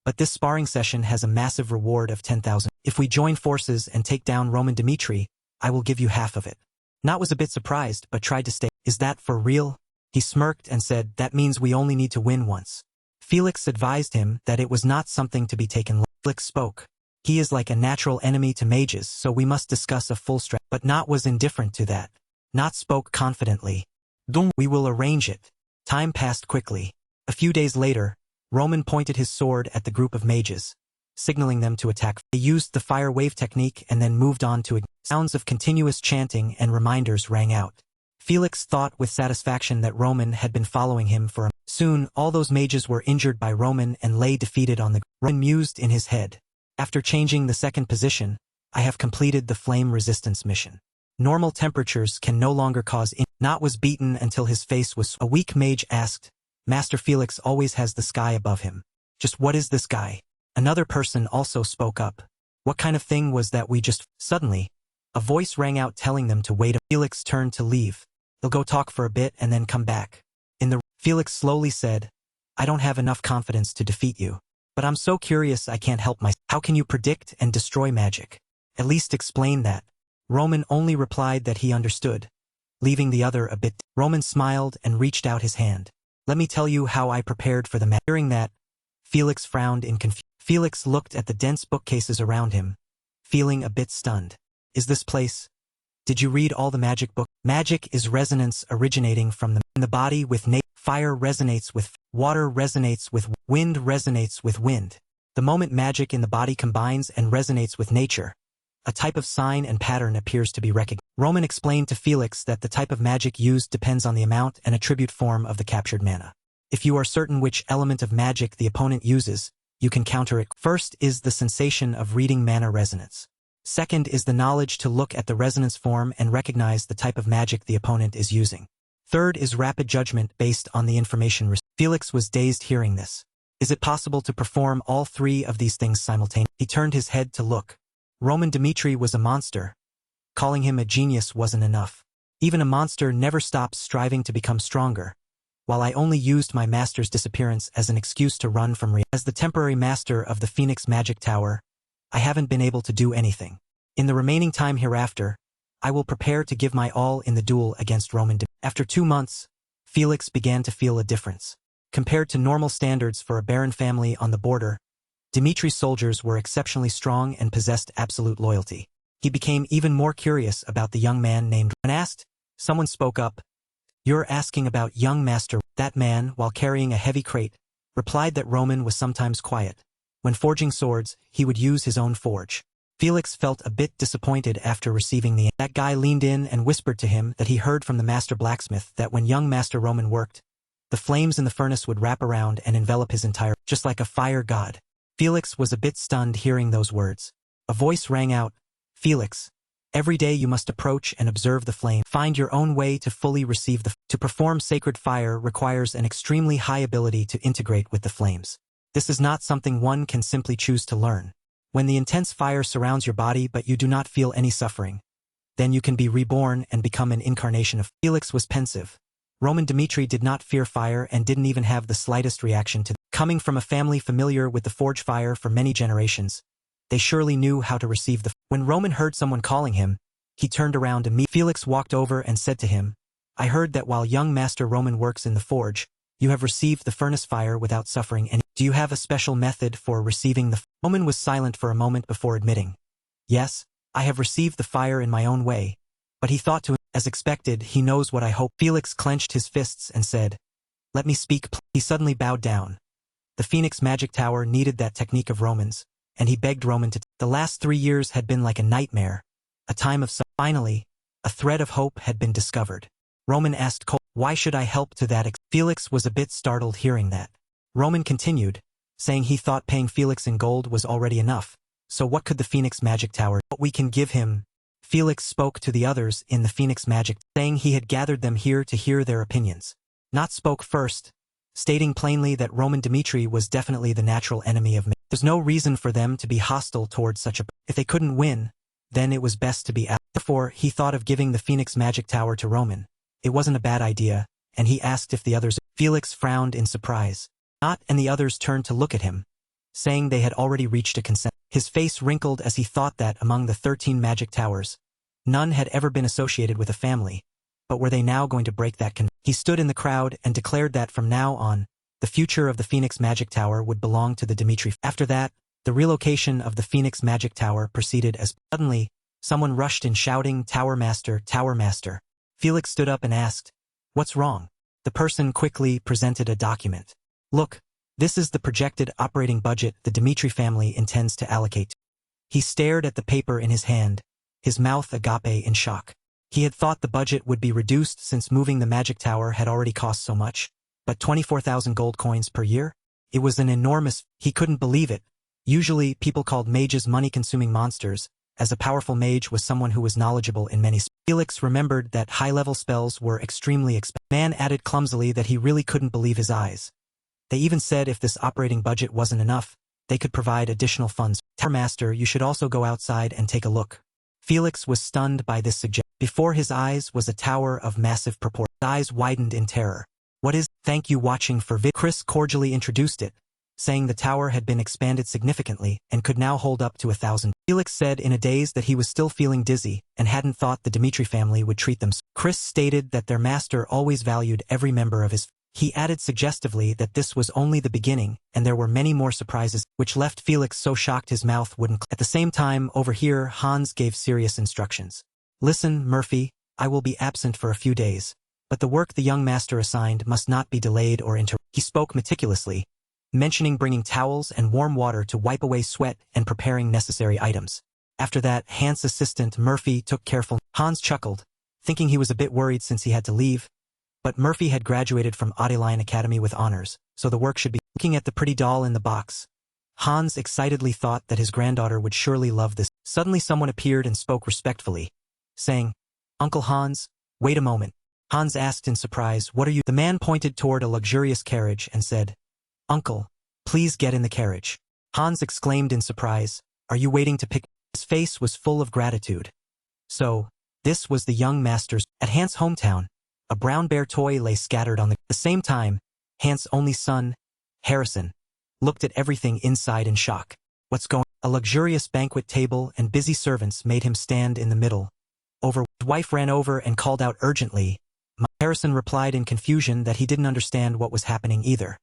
but this sparring session has a massive reward of 10,000. If we join forces and take down Roman Dmitri, I will give you half of it. Nat was a bit surprised but tried to stay. Is that for real? He smirked and said, that means we only need to win once. Felix advised him that it was not something to be taken lightly. Felix spoke. He is like a natural enemy to mages, so we must discuss a full strategy. But Nat was indifferent to that. Nat spoke confidently. We will arrange it. Time passed quickly. A few days later, Roman pointed his sword at the group of mages, signaling them to attack. They used the fire wave technique and then moved on to sounds of continuous chanting and reminders rang out. Felix thought with satisfaction that Roman had been following him for a. Soon, all those mages were injured by Roman and lay defeated on the ground. Roman mused in his head. After changing the second position, I have completed the flame resistance mission. Normal temperatures can no longer cause. Nat was beaten until his face was. A weak mage asked. Master Felix always has the sky above him. Just what is this sky? Another person also spoke up. What kind of thing was that we just. Suddenly, a voice rang out telling them to wait. Felix turned to leave. They'll go talk for a bit and then come back. Felix slowly said, I don't have enough confidence to defeat you. But I'm so curious I can't help myself. How can you predict and destroy magic? At least explain that. Roman only replied that he understood, leaving the other a bit. Roman smiled and reached out his hand. Let me tell you how I prepared for the match. Hearing that, Felix frowned in confusion. Felix looked at the dense bookcases around him, feeling a bit stunned. Is this place? Did you read all the magic book? Magic is resonance originating from the body with fire resonates with Water resonates with wind resonates with wind. The moment magic in the body combines and resonates with nature, a type of sign and pattern appears to be recognized. Roman explained to Felix that the type of magic used depends on the amount and attribute form of the captured mana. If you are certain which element of magic the opponent uses, you can counter it. First is the sensation of reading mana resonance. Second is the knowledge to look at the resonance form and recognize the type of magic the opponent is using. Third is rapid judgment based on the information received. Felix was dazed hearing this. Is it possible to perform all three of these things simultaneously? He turned his head to look. Roman Dmitri was a monster. Calling him a genius wasn't enough. Even a monster never stops striving to become stronger. While I only used my master's disappearance as an excuse to run from reality. As the temporary master of the Phoenix Magic Tower, I haven't been able to do anything. In the remaining time hereafter, I will prepare to give my all in the duel against Roman Dmitri. After 2 months, Felix began to feel a difference. Compared to normal standards for a barren family on the border, Dimitri's soldiers were exceptionally strong and possessed absolute loyalty. He became even more curious about the young man named. When asked, someone spoke up. "You're asking about young master." That man, while carrying a heavy crate, replied that Roman was sometimes quiet. When forging swords, he would use his own forge. Felix felt a bit disappointed after receiving the. That guy leaned in and whispered to him that he heard from the master blacksmith that when young master Roman worked, the flames in the furnace would wrap around and envelop his entire, just like a fire god. Felix was a bit stunned hearing those words. A voice rang out, "Felix, every day you must approach and observe the flame. Find your own way to fully receive the. To perform sacred fire requires an extremely high ability to integrate with the flames. This is not something one can simply choose to learn. When the intense fire surrounds your body but you do not feel any suffering, then you can be reborn and become an incarnation of." Felix was pensive. Roman Dmitri did not fear fire and didn't even have the slightest reaction to. Coming from a family familiar with the forge fire for many generations, they surely knew how to receive the. When Roman heard someone calling him, he turned around immediately. Felix walked over and said to him, "I heard that while young master Roman works in the forge, you have received the furnace fire without suffering any. Do you have a special method for receiving the." Roman was silent for a moment before admitting, "Yes, I have received the fire in my own way," but he thought to him, as expected, he knows what I hope. Felix clenched his fists and said, "Let me speak." He suddenly bowed down. The Phoenix Magic Tower needed that technique of Roman's, and he begged Roman to. The last 3 years had been like a nightmare, a time of. Finally, a thread of hope had been discovered. Roman asked coldly, "Why should I help to that?" Felix was a bit startled hearing that. Roman continued, saying he thought paying Felix in gold was already enough, so what could the Phoenix Magic Tower. What we can give him. Felix spoke to the others in the Phoenix Magic, saying he had gathered them here to hear their opinions. Not spoke first, stating plainly that Roman Dmitri was definitely the natural enemy of me. There's no reason for them to be hostile towards such a. If they couldn't win, then it was best to be out. Therefore, he thought of giving the Phoenix Magic Tower to Roman. It wasn't a bad idea, and he asked if the others. Felix frowned in surprise. Not, and the others turned to look at him, saying they had already reached a consent. His face wrinkled as he thought that among the 13 magic towers, none had ever been associated with a family, but were they now going to break that convention? He stood in the crowd and declared that from now on, the future of the Phoenix Magic Tower would belong to the Dmitri. After that, the relocation of the Phoenix Magic Tower proceeded as. Suddenly, someone rushed in shouting, "Tower Master, Tower Master." Felix stood up and asked, "What's wrong?" The person quickly presented a document. "Look, this is the projected operating budget the Dmitri family intends to allocate." He stared at the paper in his hand, his mouth agape in shock. He had thought the budget would be reduced since moving the magic tower had already cost so much, but 24,000 gold coins per year? It was an enormous. He couldn't believe it. Usually, people called mages money-consuming monsters, as a powerful mage was someone who was knowledgeable in many. Felix remembered that high-level spells were extremely expensive. Man added clumsily that he really couldn't believe his eyes. They even said if this operating budget wasn't enough, they could provide additional funds. "Tower Master, you should also go outside and take a look." Felix was stunned by this suggestion. Before his eyes was a tower of massive proportions. His eyes widened in terror. "What is?" "Thank you watching for vid." Chris cordially introduced it, saying the tower had been expanded significantly and could now hold up to 1,000. Felix said in a daze that he was still feeling dizzy and hadn't thought the Dmitri family would treat them so. Chris stated that their master always valued every member of his. He added suggestively that this was only the beginning and there were many more surprises, which left Felix so shocked his mouth wouldn't. At the same time, over here, Hans gave serious instructions. "Listen, Murphy, I will be absent for a few days, but the work the young master assigned must not be delayed or interrupted. He spoke meticulously, mentioning bringing towels and warm water to wipe away sweat and preparing necessary items. After that, Hans' assistant Murphy took careful. Hans chuckled, thinking he was a bit worried since he had to leave, but Murphy had graduated from Adeline Academy with honors, so the work should be. Looking at the pretty doll in the box, Hans excitedly thought that his granddaughter would surely love this. Suddenly someone appeared and spoke respectfully, saying, "Uncle Hans, wait a moment." Hans asked in surprise, "What are you?" The man pointed toward a luxurious carriage and said, "Uncle, please get in the carriage." Hans exclaimed in surprise, "Are you waiting to pick?" His face was full of gratitude. So, this was the young master's. At Hans' hometown, a brown bear toy lay scattered on the same time. Hans' only son, Harrison, looked at everything inside in shock. What's going on? A luxurious banquet table and busy servants made him stand in the middle. His wife ran over and called out urgently. Harrison replied in confusion that he didn't understand what was happening either.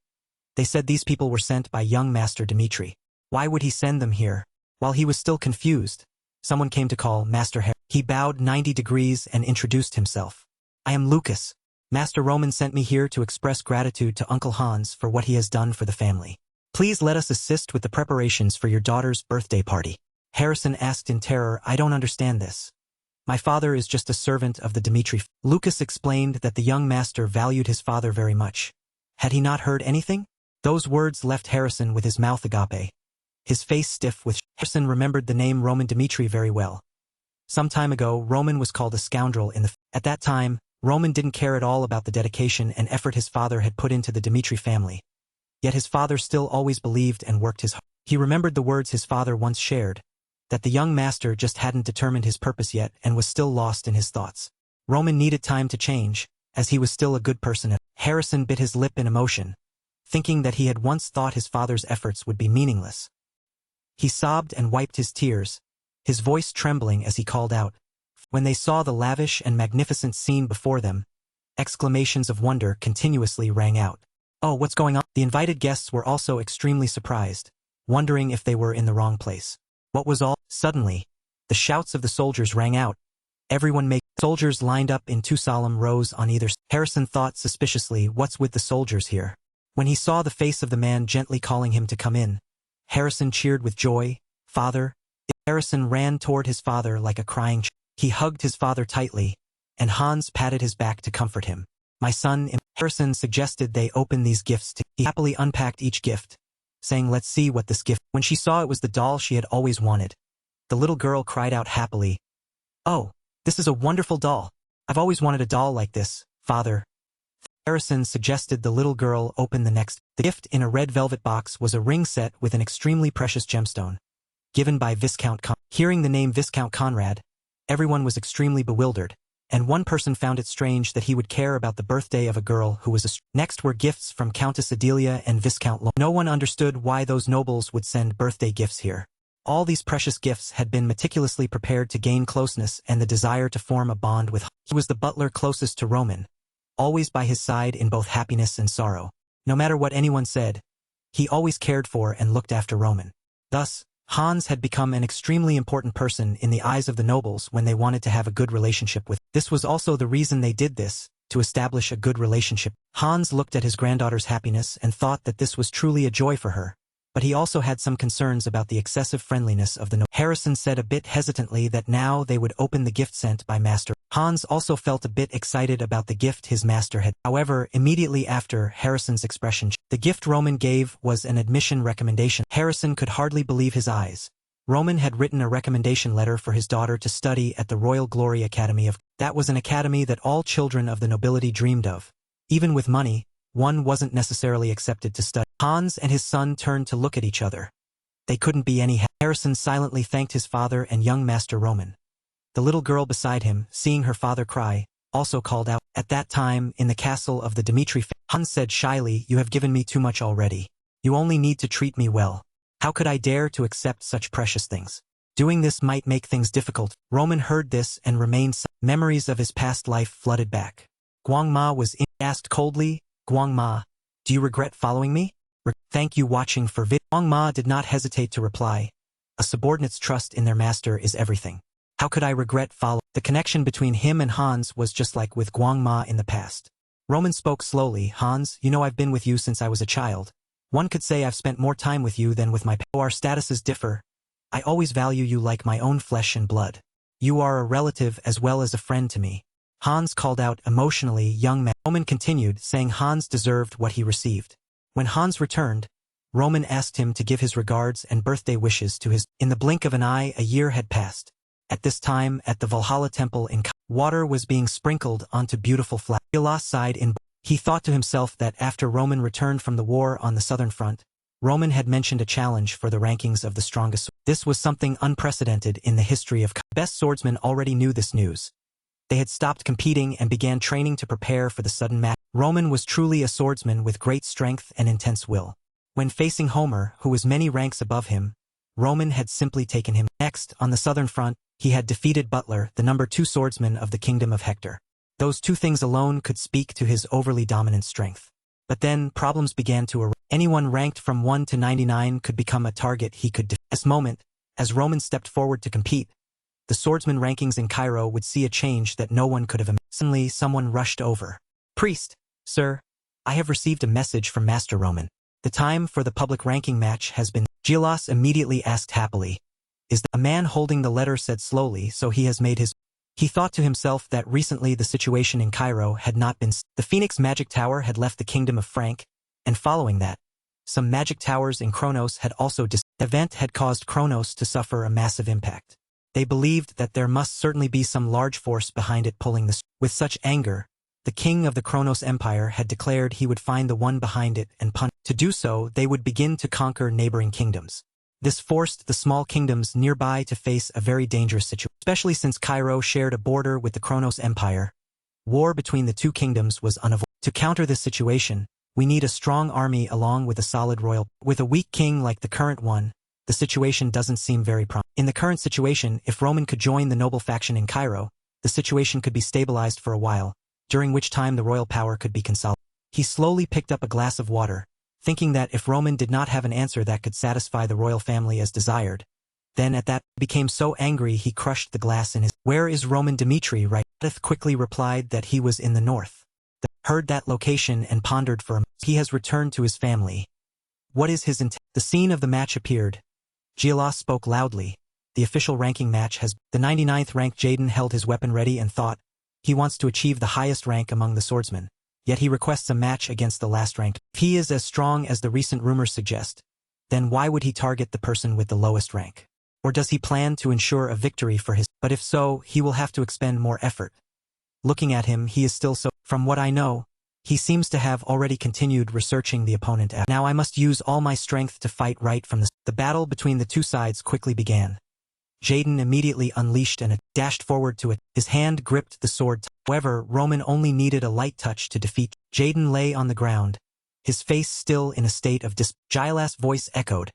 They said these people were sent by young Master Dimitri. Why would he send them here? While he was still confused, someone came to call Master Harrison. He bowed 90 degrees and introduced himself. "I am Lucas. Master Roman sent me here to express gratitude to Uncle Hans for what he has done for the family. Please let us assist with the preparations for your daughter's birthday party." Harrison asked in terror, "I don't understand this. My father is just a servant of the Dimitri." Lucas explained that the young master valued his father very much. Had he not heard anything? Those words left Harrison with his mouth agape, his face stiff with Harrison remembered the name Roman Dimitri very well. Some time ago, Roman was called a scoundrel in the. At that time, Roman didn't care at all about the dedication and effort his father had put into the Dimitri family. Yet his father still always believed and worked his heart. He remembered the words his father once shared, that the young master just hadn't determined his purpose yet and was still lost in his thoughts. Roman needed time to change, as he was still a good person. Harrison bit his lip in emotion, thinking that he had once thought his father's efforts would be meaningless. He sobbed and wiped his tears, his voice trembling as he called out. When they saw the lavish and magnificent scene before them, exclamations of wonder continuously rang out. "Oh, what's going on?" The invited guests were also extremely surprised, wondering if they were in the wrong place. What was all? Suddenly, the shouts of the soldiers rang out. Everyone make. Soldiers lined up in two solemn rows on either side. Harrison thought suspiciously, what's with the soldiers here? When he saw the face of the man gently calling him to come in, Harrison cheered with joy. "Father!" Harrison ran toward his father like a crying child. He hugged his father tightly, and Hans patted his back to comfort him. "My son," Harrison suggested they open these gifts to. He happily unpacked each gift, saying, "Let's see what this gift." When she saw it was the doll she had always wanted, the little girl cried out happily, "Oh, this is a wonderful doll. I've always wanted a doll like this, father." Harrison suggested the little girl open the next. The gift in a red velvet box was a ring set with an extremely precious gemstone, given by Viscount Conrad. Hearing the name Viscount Conrad, everyone was extremely bewildered, and one person found it strange that he would care about the birthday of a girl who was a. Next were gifts from Countess Adelia and Viscount Lo. No one understood why those nobles would send birthday gifts here. All these precious gifts had been meticulously prepared to gain closeness and the desire to form a bond with. He was the butler closest to Roman, always by his side in both happiness and sorrow. No matter what anyone said, he always cared for and looked after Roman. Thus, Hans had become an extremely important person in the eyes of the nobles when they wanted to have a good relationship with. This was also the reason they did this, to establish a good relationship. Hans looked at his granddaughter's happiness and thought that this was truly a joy for her, but he also had some concerns about the excessive friendliness of the nobles. Harrison said a bit hesitantly that now they would open the gift sent by Master. Hans also felt a bit excited about the gift his master had. However, immediately after Harrison's expression, the gift Roman gave was an admission recommendation. Harrison could hardly believe his eyes. Roman had written a recommendation letter for his daughter to study at the Royal Glory Academy of. That was an academy that all children of the nobility dreamed of. Even with money, one wasn't necessarily accepted to study. Hans and his son turned to look at each other. They couldn't be any happier. Harrison silently thanked his father and young Master Roman. The little girl beside him, seeing her father cry, also called out. At that time, in the castle of the Dimitri family, Hans said shyly, "You have given me too much already. You only need to treat me well. How could I dare to accept such precious things? Doing this might make things difficult." Roman heard this and remained silent. Memories of his past life flooded back. Guangma asked coldly, "Guangma, do you regret following me?" Thank you watching for vid. Guangma did not hesitate to reply. A subordinate's trust in their master is everything. How could I regret following? The connection between him and Hans was just like with Guangma in the past. Roman spoke slowly. Hans, you know I've been with you since I was a child. One could say I've spent more time with you than with my parents. Though our statuses differ, I always value you like my own flesh and blood. You are a relative as well as a friend to me. Hans called out emotionally, young man. Roman continued, saying Hans deserved what he received. When Hans returned, Roman asked him to give his regards and birthday wishes to his. In the blink of an eye, a year had passed. At this time, at the Valhalla temple in water was being sprinkled onto beautiful flowers. Yahello sighed in. He thought to himself that after Roman returned from the war on the southern front, Roman had mentioned a challenge for the rankings of the strongest. This was something unprecedented in the history of best swordsmen already knew this news. They had stopped competing and began training to prepare for the sudden match. Roman was truly a swordsman with great strength and intense will. When facing Homer, who was many ranks above him, Roman had simply taken him. Next, on the southern front, he had defeated Butler, the number 2 swordsman of the kingdom of Hector. Those 2 things alone could speak to his overly dominant strength. But then, problems began to arise. Anyone ranked from 1 to 99 could become a target he could defeat. At this moment, as Roman stepped forward to compete, the swordsman rankings in Cairo would see a change that no one could have imagined. Suddenly, someone rushed over. Priest, sir, I have received a message from Master Roman. The time for the public ranking match has been. Yahello immediately asked happily. Is a man holding the letter said slowly, so he has made his. He thought to himself that recently the situation in Cairo had not been. The Phoenix Magic Tower had left the kingdom of Frank, and following that, some magic towers in Kronos had also The event had caused Kronos to suffer a massive impact. They believed that there must certainly be some large force behind it pulling the. With such anger, the king of the Kronos Empire had declared he would find the one behind it and punish. To do so, they would begin to conquer neighboring kingdoms. This forced the small kingdoms nearby to face a very dangerous situation, especially since Cairo shared a border with the Kronos Empire. War between the 2 kingdoms was unavoidable. To counter this situation, we need a strong army along with a solid royal. With a weak king like the current one, the situation doesn't seem very promising. In the current situation, if Roman could join the noble faction in Cairo, the situation could be stabilized for a while, during which time the royal power could be consolidated. He slowly picked up a glass of water, thinking that if Roman did not have an answer that could satisfy the royal family as desired, then at that he became so angry he crushed the glass in his. Where is Roman Dmitri right? Edith quickly replied that he was in the north. Heard that location and pondered for a moment. He has returned to his family. What is his intent? The scene of the match appeared. Yahello spoke loudly. The official ranking match has. The 99th ranked Jaden held his weapon ready and thought, he wants to achieve the highest rank among the swordsmen. Yet he requests a match against the last ranked. If he is as strong as the recent rumors suggest, then why would he target the person with the lowest rank? Or does he plan to ensure a victory for his? But if so, he will have to expend more effort. Looking at him, he is still so. From what I know, he seems to have already continued researching the opponent. Now I must use all my strength to fight right from the. The battle between the 2 sides quickly began. Jaden immediately unleashed and dashed forward to it. His hand gripped the sword. However, Roman only needed a light touch to defeat. Jaden lay on the ground, his face still in a state of Yahello's voice echoed,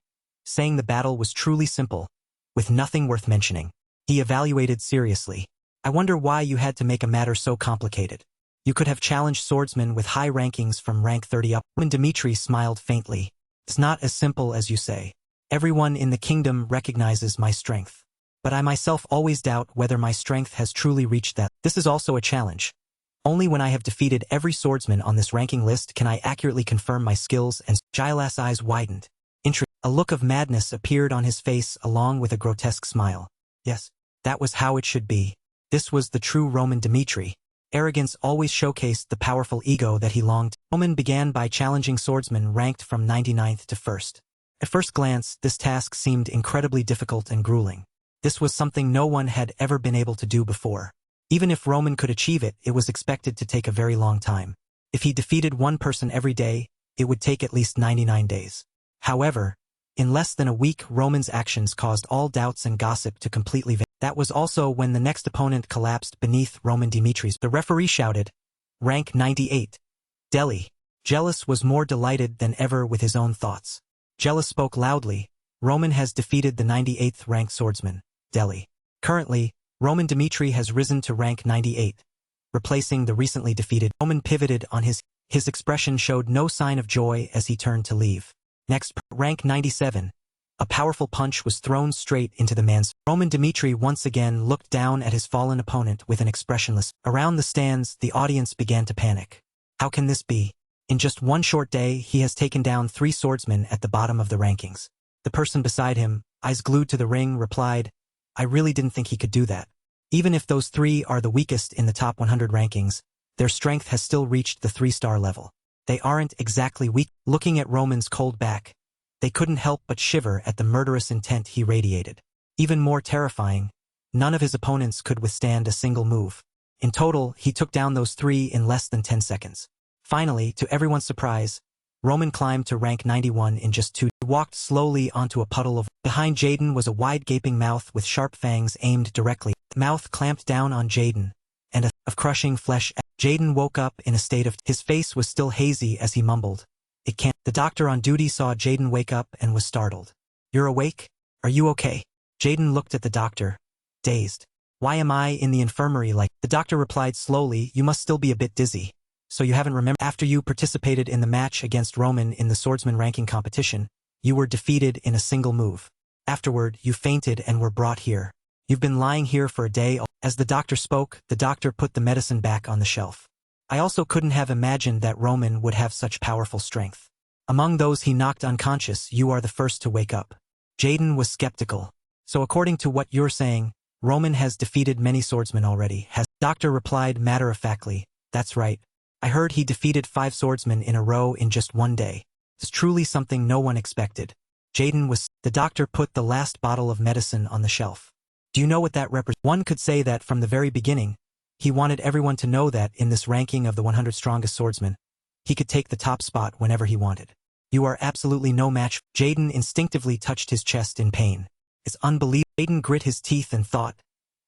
saying the battle was truly simple, with nothing worth mentioning. He evaluated seriously. I wonder why you had to make a matter so complicated. You could have challenged swordsmen with high rankings from rank 30 up. When Dmitri smiled faintly. It's not as simple as you say. Everyone in the kingdom recognizes my strength. But I myself always doubt whether my strength has truly reached that. This is also a challenge. Only when I have defeated every swordsman on this ranking list can I accurately confirm my skills. And Yahello's eyes widened. A look of madness appeared on his face along with a grotesque smile. Yes, that was how it should be. This was the true Roman Dmitri. Arrogance always showcased the powerful ego that he longed. Roman began by challenging swordsmen ranked from 99th to 1st. At first glance, this task seemed incredibly difficult and grueling. This was something no one had ever been able to do before. Even if Roman could achieve it, it was expected to take a very long time. If he defeated one person every day, it would take at least 99 days. However, in less than a week, Roman's actions caused all doubts and gossip to completely vanish. That was also when the next opponent collapsed beneath Roman Dimitri's. The referee shouted, "Rank 98. Delhi." Jealous was more delighted than ever with his own thoughts. Jealous spoke loudly, "Roman has defeated the 98th ranked swordsman, Delhi." Currently, Roman Dmitri has risen to rank 98, replacing the recently defeated. Roman pivoted on his expression showed no sign of joy as he turned to leave. Next, rank 97. A powerful punch was thrown straight into the man's. Roman Dmitri once again looked down at his fallen opponent with an expressionless. Around the stands, the audience began to panic. How can this be? In just one short day, he has taken down 3 swordsmen at the bottom of the rankings. The person beside him, eyes glued to the ring, replied, I really didn't think he could do that. Even if those 3 are the weakest in the top 100 rankings, their strength has still reached the 3-star level. They aren't exactly weak. Looking at Roman's cold back, they couldn't help but shiver at the murderous intent he radiated. Even more terrifying, none of his opponents could withstand a single move. In total, he took down those 3 in less than 10 seconds. Finally, to everyone's surprise, Roman climbed to rank 91 in just 2. He walked slowly onto a puddle of. Behind Jaden was a wide gaping mouth with sharp fangs aimed directly. The mouth clamped down on Jaden, and of crushing flesh. Jaden woke up in a state of. His face was still hazy as he mumbled, It can't. The doctor on duty saw Jaden wake up and was startled. You're awake? Are you okay? Jaden looked at the doctor, dazed. Why am I in the infirmary like? The doctor replied slowly, You must still be a bit dizzy. So you haven't remembered. After you participated in the match against Roman in the swordsman ranking competition, you were defeated in a single move. Afterward, you fainted and were brought here. You've been lying here for a day. As the doctor spoke, the doctor put the medicine back on the shelf. I also couldn't have imagined that Roman would have such powerful strength. Among those he knocked unconscious, you are the first to wake up. Jaden was skeptical. So according to what you're saying, Roman has defeated many swordsmen already, has. Doctor replied matter-of-factly, That's right. I heard he defeated 5 swordsmen in a row in just one day. It's truly something no one expected. Jaden was. The doctor put the last bottle of medicine on the shelf. Do you know what that represents? One could say that from the very beginning, he wanted everyone to know that in this ranking of the 100 strongest swordsmen, he could take the top spot whenever he wanted. You are absolutely no match. Jaden instinctively touched his chest in pain. It's unbelievable. Jaden grit his teeth and thought,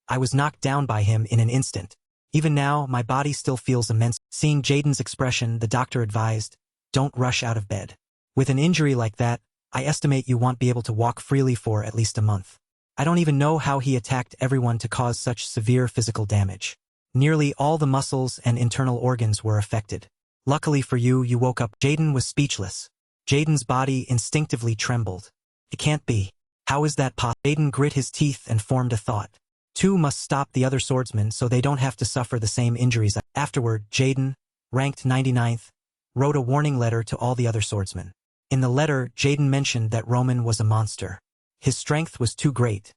I was knocked down by him in an instant. Even now, my body still feels immense. Seeing Jaden's expression, the doctor advised, Don't rush out of bed. With an injury like that, I estimate you won't be able to walk freely for at least a month. I don't even know how he attacked everyone to cause such severe physical damage. Nearly all the muscles and internal organs were affected. Luckily for you, you woke up. Jaden was speechless. Jaden's body instinctively trembled. It can't be. How is that possible? Jaden grit his teeth and formed a thought. 2 must stop the other swordsmen so they don't have to suffer the same injuries. Afterward, Jaden, ranked 99th, wrote a warning letter to all the other swordsmen. In the letter, Jaden mentioned that Roman was a monster. His strength was too great.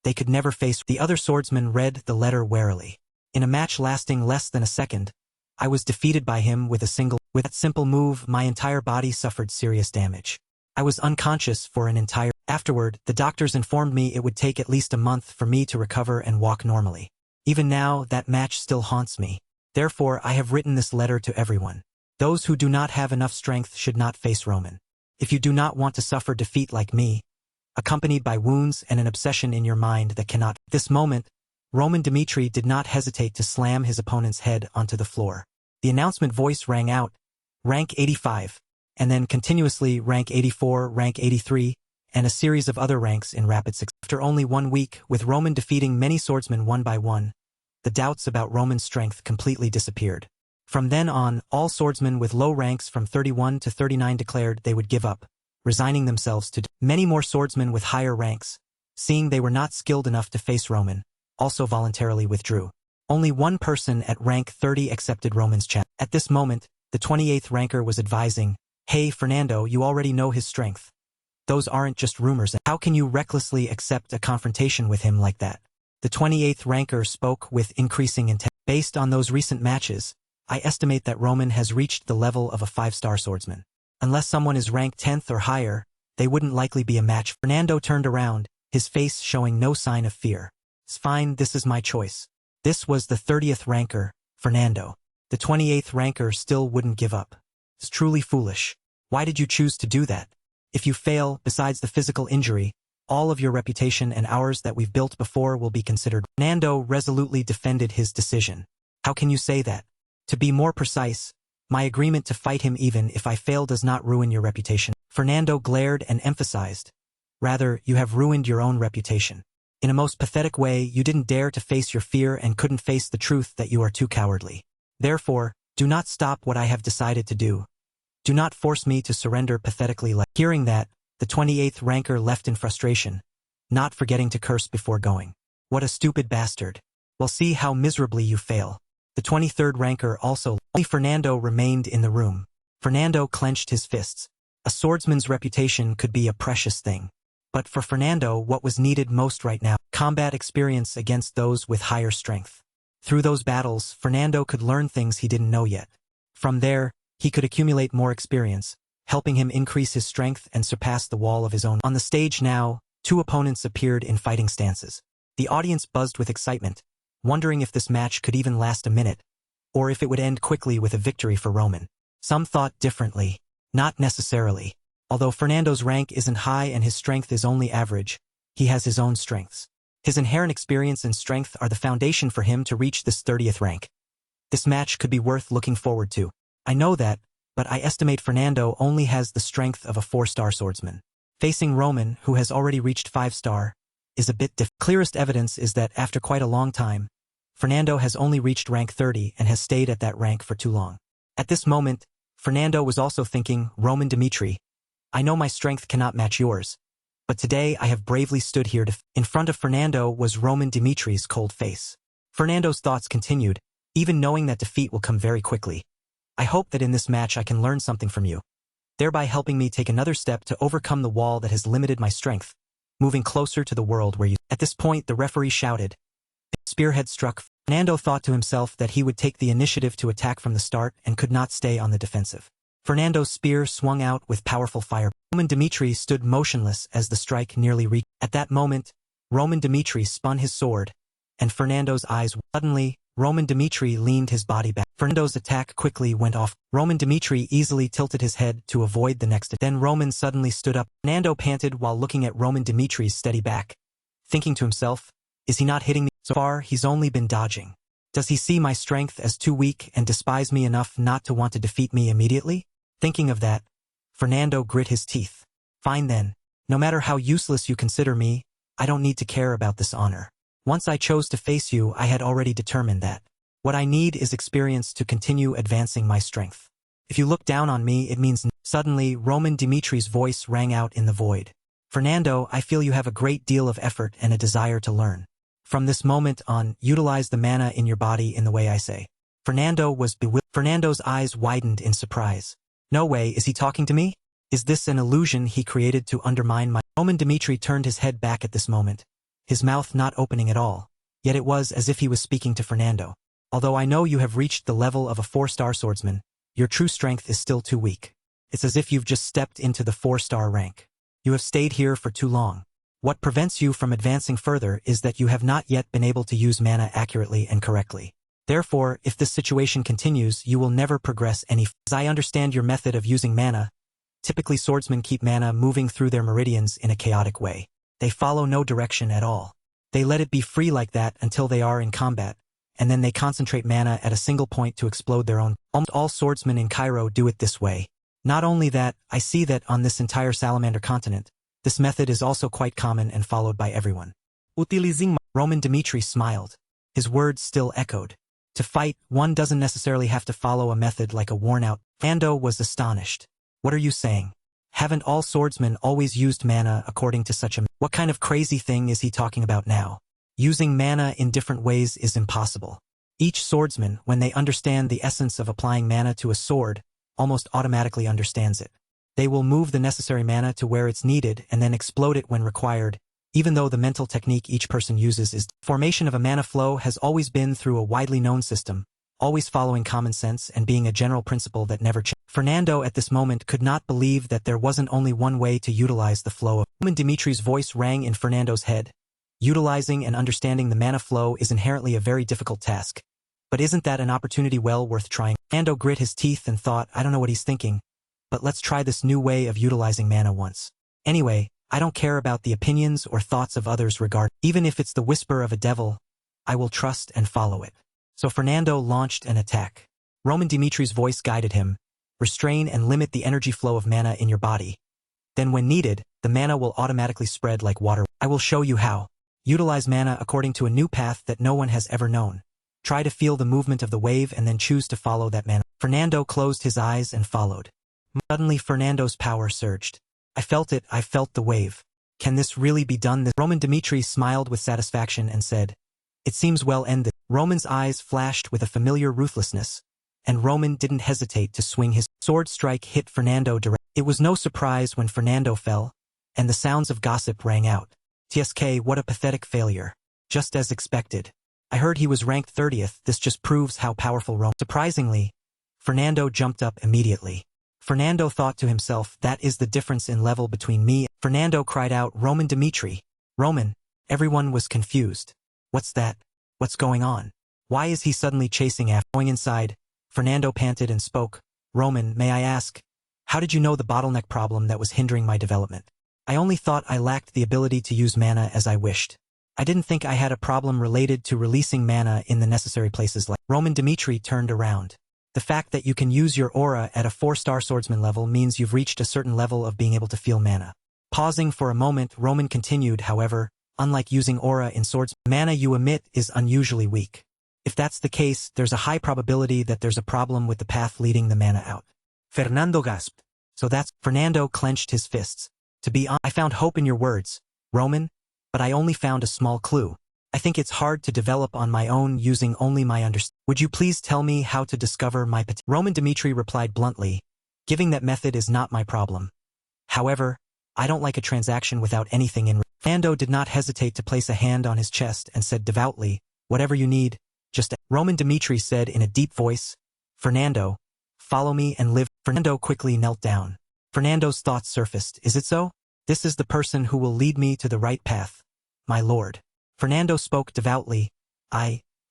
They could never face. The other swordsmen read the letter warily. In a match lasting less than a second, I was defeated by him with that simple move, my entire body suffered serious damage. I was unconscious for an entire. Afterward, the doctors informed me it would take at least a month for me to recover and walk normally. Even now, that match still haunts me. Therefore, I have written this letter to everyone. Those who do not have enough strength should not face Roman. If you do not want to suffer defeat like me, accompanied by wounds and an obsession in your mind that cannot. At this moment, Roman Dmitri did not hesitate to slam his opponent's head onto the floor. The announcement voice rang out, rank 85, and then continuously rank 84, rank 83, and a series of other ranks in rapid succession. After only 1 week, with Roman defeating many swordsmen one by one, the doubts about Roman's strength completely disappeared. From then on, all swordsmen with low ranks from 31 to 39 declared they would give up, resigning themselves to. Many more swordsmen with higher ranks, seeing they were not skilled enough to face Roman, also voluntarily withdrew. Only one person at rank 30 accepted Roman's challenge. At this moment, the 28th ranker was advising, Hey Fernando, you already know his strength. Those aren't just rumors. How can you recklessly accept a confrontation with him like that? The 28th ranker spoke with increasing intent. Based on those recent matches, I estimate that Roman has reached the level of a 5-star swordsman. Unless someone is ranked 10th or higher, they wouldn't likely be a match. Fernando turned around, his face showing no sign of fear. It's fine, this is my choice. This was the 30th ranker, Fernando. The 28th ranker still wouldn't give up. It's truly foolish. Why did you choose to do that? If you fail, besides the physical injury, all of your reputation and ours that we've built before will be considered. Fernando resolutely defended his decision. How can you say that? To be more precise, my agreement to fight him even if I fail does not ruin your reputation. Fernando glared and emphasized. Rather, you have ruined your own reputation. In a most pathetic way, you didn't dare to face your fear and couldn't face the truth that you are too cowardly. Therefore, do not stop what I have decided to do. Do not force me to surrender pathetically like. Hearing that, The 28th ranker left in frustration, not forgetting to curse before going. What a stupid bastard. Well, see how miserably you fail. The 23rd ranker also. Only Fernando remained in the room. Fernando clenched his fists. A swordsman's reputation could be a precious thing. But for Fernando, what was needed most right now? Combat experience against those with higher strength. Through those battles, Fernando could learn things he didn't know yet. From there, he could accumulate more experience, helping him increase his strength and surpass the wall of his own. On the stage now, two opponents appeared in fighting stances. The audience buzzed with excitement, wondering if this match could even last a minute, or if it would end quickly with a victory for Roman. Some thought differently. Not necessarily. Although Fernando's rank isn't high and his strength is only average, he has his own strengths. His inherent experience and strength are the foundation for him to reach this 30th rank. This match could be worth looking forward to. I know that, but I estimate Fernando only has the strength of a 4-star swordsman. Facing Roman, who has already reached 5-star, is a bit different. Clearest evidence is that after quite a long time, Fernando has only reached rank 30 and has stayed at that rank for too long. At this moment, Fernando was also thinking, Roman Dimitri, I know my strength cannot match yours, but today I have bravely stood here in front of Fernando was Roman Dimitri's cold face. Fernando's thoughts continued, even knowing that defeat will come very quickly. I hope that in this match I can learn something from you, thereby helping me take another step to overcome the wall that has limited my strength, moving closer to the world where you... At this point the referee shouted. The spearhead struck. Fernando thought to himself that he would take the initiative to attack from the start and could not stay on the defensive. Fernando's spear swung out with powerful fire. Roman Dimitri stood motionless as the strike nearly reached. At that moment, Roman Dimitri spun his sword, and Fernando's eyes... Suddenly, Roman Dimitri leaned his body back. Fernando's attack quickly went off. Roman Dimitri easily tilted his head to avoid the next. Then Roman suddenly stood up. Fernando panted while looking at Roman Dimitri's steady back, thinking to himself, is he not hitting me? So far, he's only been dodging. Does he see my strength as too weak and despise me enough not to want to defeat me immediately? Thinking of that, Fernando grit his teeth. Fine then. No matter how useless you consider me, I don't need to care about this honor. Once I chose to face you, I had already determined that. What I need is experience to continue advancing my strength. If you look down on me, it means... Suddenly, Roman Dimitri's voice rang out in the void. Fernando, I feel you have a great deal of effort and a desire to learn. From this moment on, utilize the mana in your body in the way I say. Fernando was bewildered. Fernando's eyes widened in surprise. No way, is he talking to me? Is this an illusion he created to undermine my... Roman Dimitri turned his head back at this moment, his mouth not opening at all, yet it was as if he was speaking to Fernando. Although I know you have reached the level of a 4-star swordsman, your true strength is still too weak. It's as if you've just stepped into the 4-star rank. You have stayed here for too long. What prevents you from advancing further is that you have not yet been able to use mana accurately and correctly. Therefore, if this situation continues, you will never progress any. As I understand your method of using mana, typically swordsmen keep mana moving through their meridians in a chaotic way. They follow no direction at all. They let it be free like that until they are in combat, and then they concentrate mana at a single point to explode their own. Almost all swordsmen in Cairo do it this way. Not only that, I see that on this entire salamander continent, this method is also quite common and followed by everyone. Utilizing Roman Dimitri smiled. His words still echoed. To fight, one doesn't necessarily have to follow a method like a worn-out. Fernando was astonished. What are you saying? Haven't all swordsmen always used mana according to such a... What kind of crazy thing is he talking about now? Using mana in different ways is impossible. Each swordsman, when they understand the essence of applying mana to a sword, almost automatically understands it. They will move the necessary mana to where it's needed and then explode it when required, even though the mental technique each person uses is... Formation of a mana flow has always been through a widely known system, always following common sense and being a general principle that never changed. Fernando at this moment could not believe that there wasn't only one way to utilize the flow of... Roman Dimitri's voice rang in Fernando's head. Utilizing and understanding the mana flow is inherently a very difficult task. But isn't that an opportunity well worth trying? Fernando grit his teeth and thought, I don't know what he's thinking, but let's try this new way of utilizing mana once. Anyway, I don't care about the opinions or thoughts of others regarding... Even if it's the whisper of a devil, I will trust and follow it. So Fernando launched an attack. Roman Dimitri's voice guided him. Restrain and limit the energy flow of mana in your body. Then when needed, the mana will automatically spread like water. I will show you how. Utilize mana according to a new path that no one has ever known. Try to feel the movement of the wave and then choose to follow that mana. Fernando closed his eyes and followed. Suddenly Fernando's power surged. I felt it, I felt the wave. Can this really be done? Roman Dimitri smiled with satisfaction and said, "It seems well ended." Roman's eyes flashed with a familiar ruthlessness, and Roman didn't hesitate to swing his sword strike hit Fernando directly. It was no surprise when Fernando fell, and the sounds of gossip rang out. "TSK, what a pathetic failure. Just as expected. I heard he was ranked 30th, this just proves how powerful Roman." Surprisingly, Fernando jumped up immediately. Fernando thought to himself, that is the difference in level between me. Fernando cried out, "Roman Dimitri! Roman!" Everyone was confused. "What's that? What's going on? Why is he suddenly chasing after?" Going inside, Fernando panted and spoke, "Roman, may I ask, how did you know the bottleneck problem that was hindering my development? I only thought I lacked the ability to use mana as I wished. I didn't think I had a problem related to releasing mana in the necessary places." Like Roman Dimitri turned around. "The fact that you can use your aura at a 4-star swordsman level means you've reached a certain level of being able to feel mana." Pausing for a moment, Roman continued, "However, unlike using aura in swords, mana you emit is unusually weak. If that's the case, there's a high probability that there's a problem with the path leading the mana out." Fernando gasped. "So that's..." Fernando clenched his fists. "To be honest, I found hope in your words, Roman, but I only found a small clue. I think it's hard to develop on my own using only my understanding. Would you please tell me how to discover my potential?" Roman Dimitri replied bluntly, "Giving that method is not my problem. However, I don't like a transaction without anything in." Fernando did not hesitate to place a hand on his chest and said devoutly, "Whatever you need, just..." Roman Dimitri said in a deep voice, "Fernando, follow me and live." Fernando quickly knelt down. Fernando's thoughts surfaced. "Is it so? This is the person who will lead me to the right path, my lord." Fernando spoke devoutly.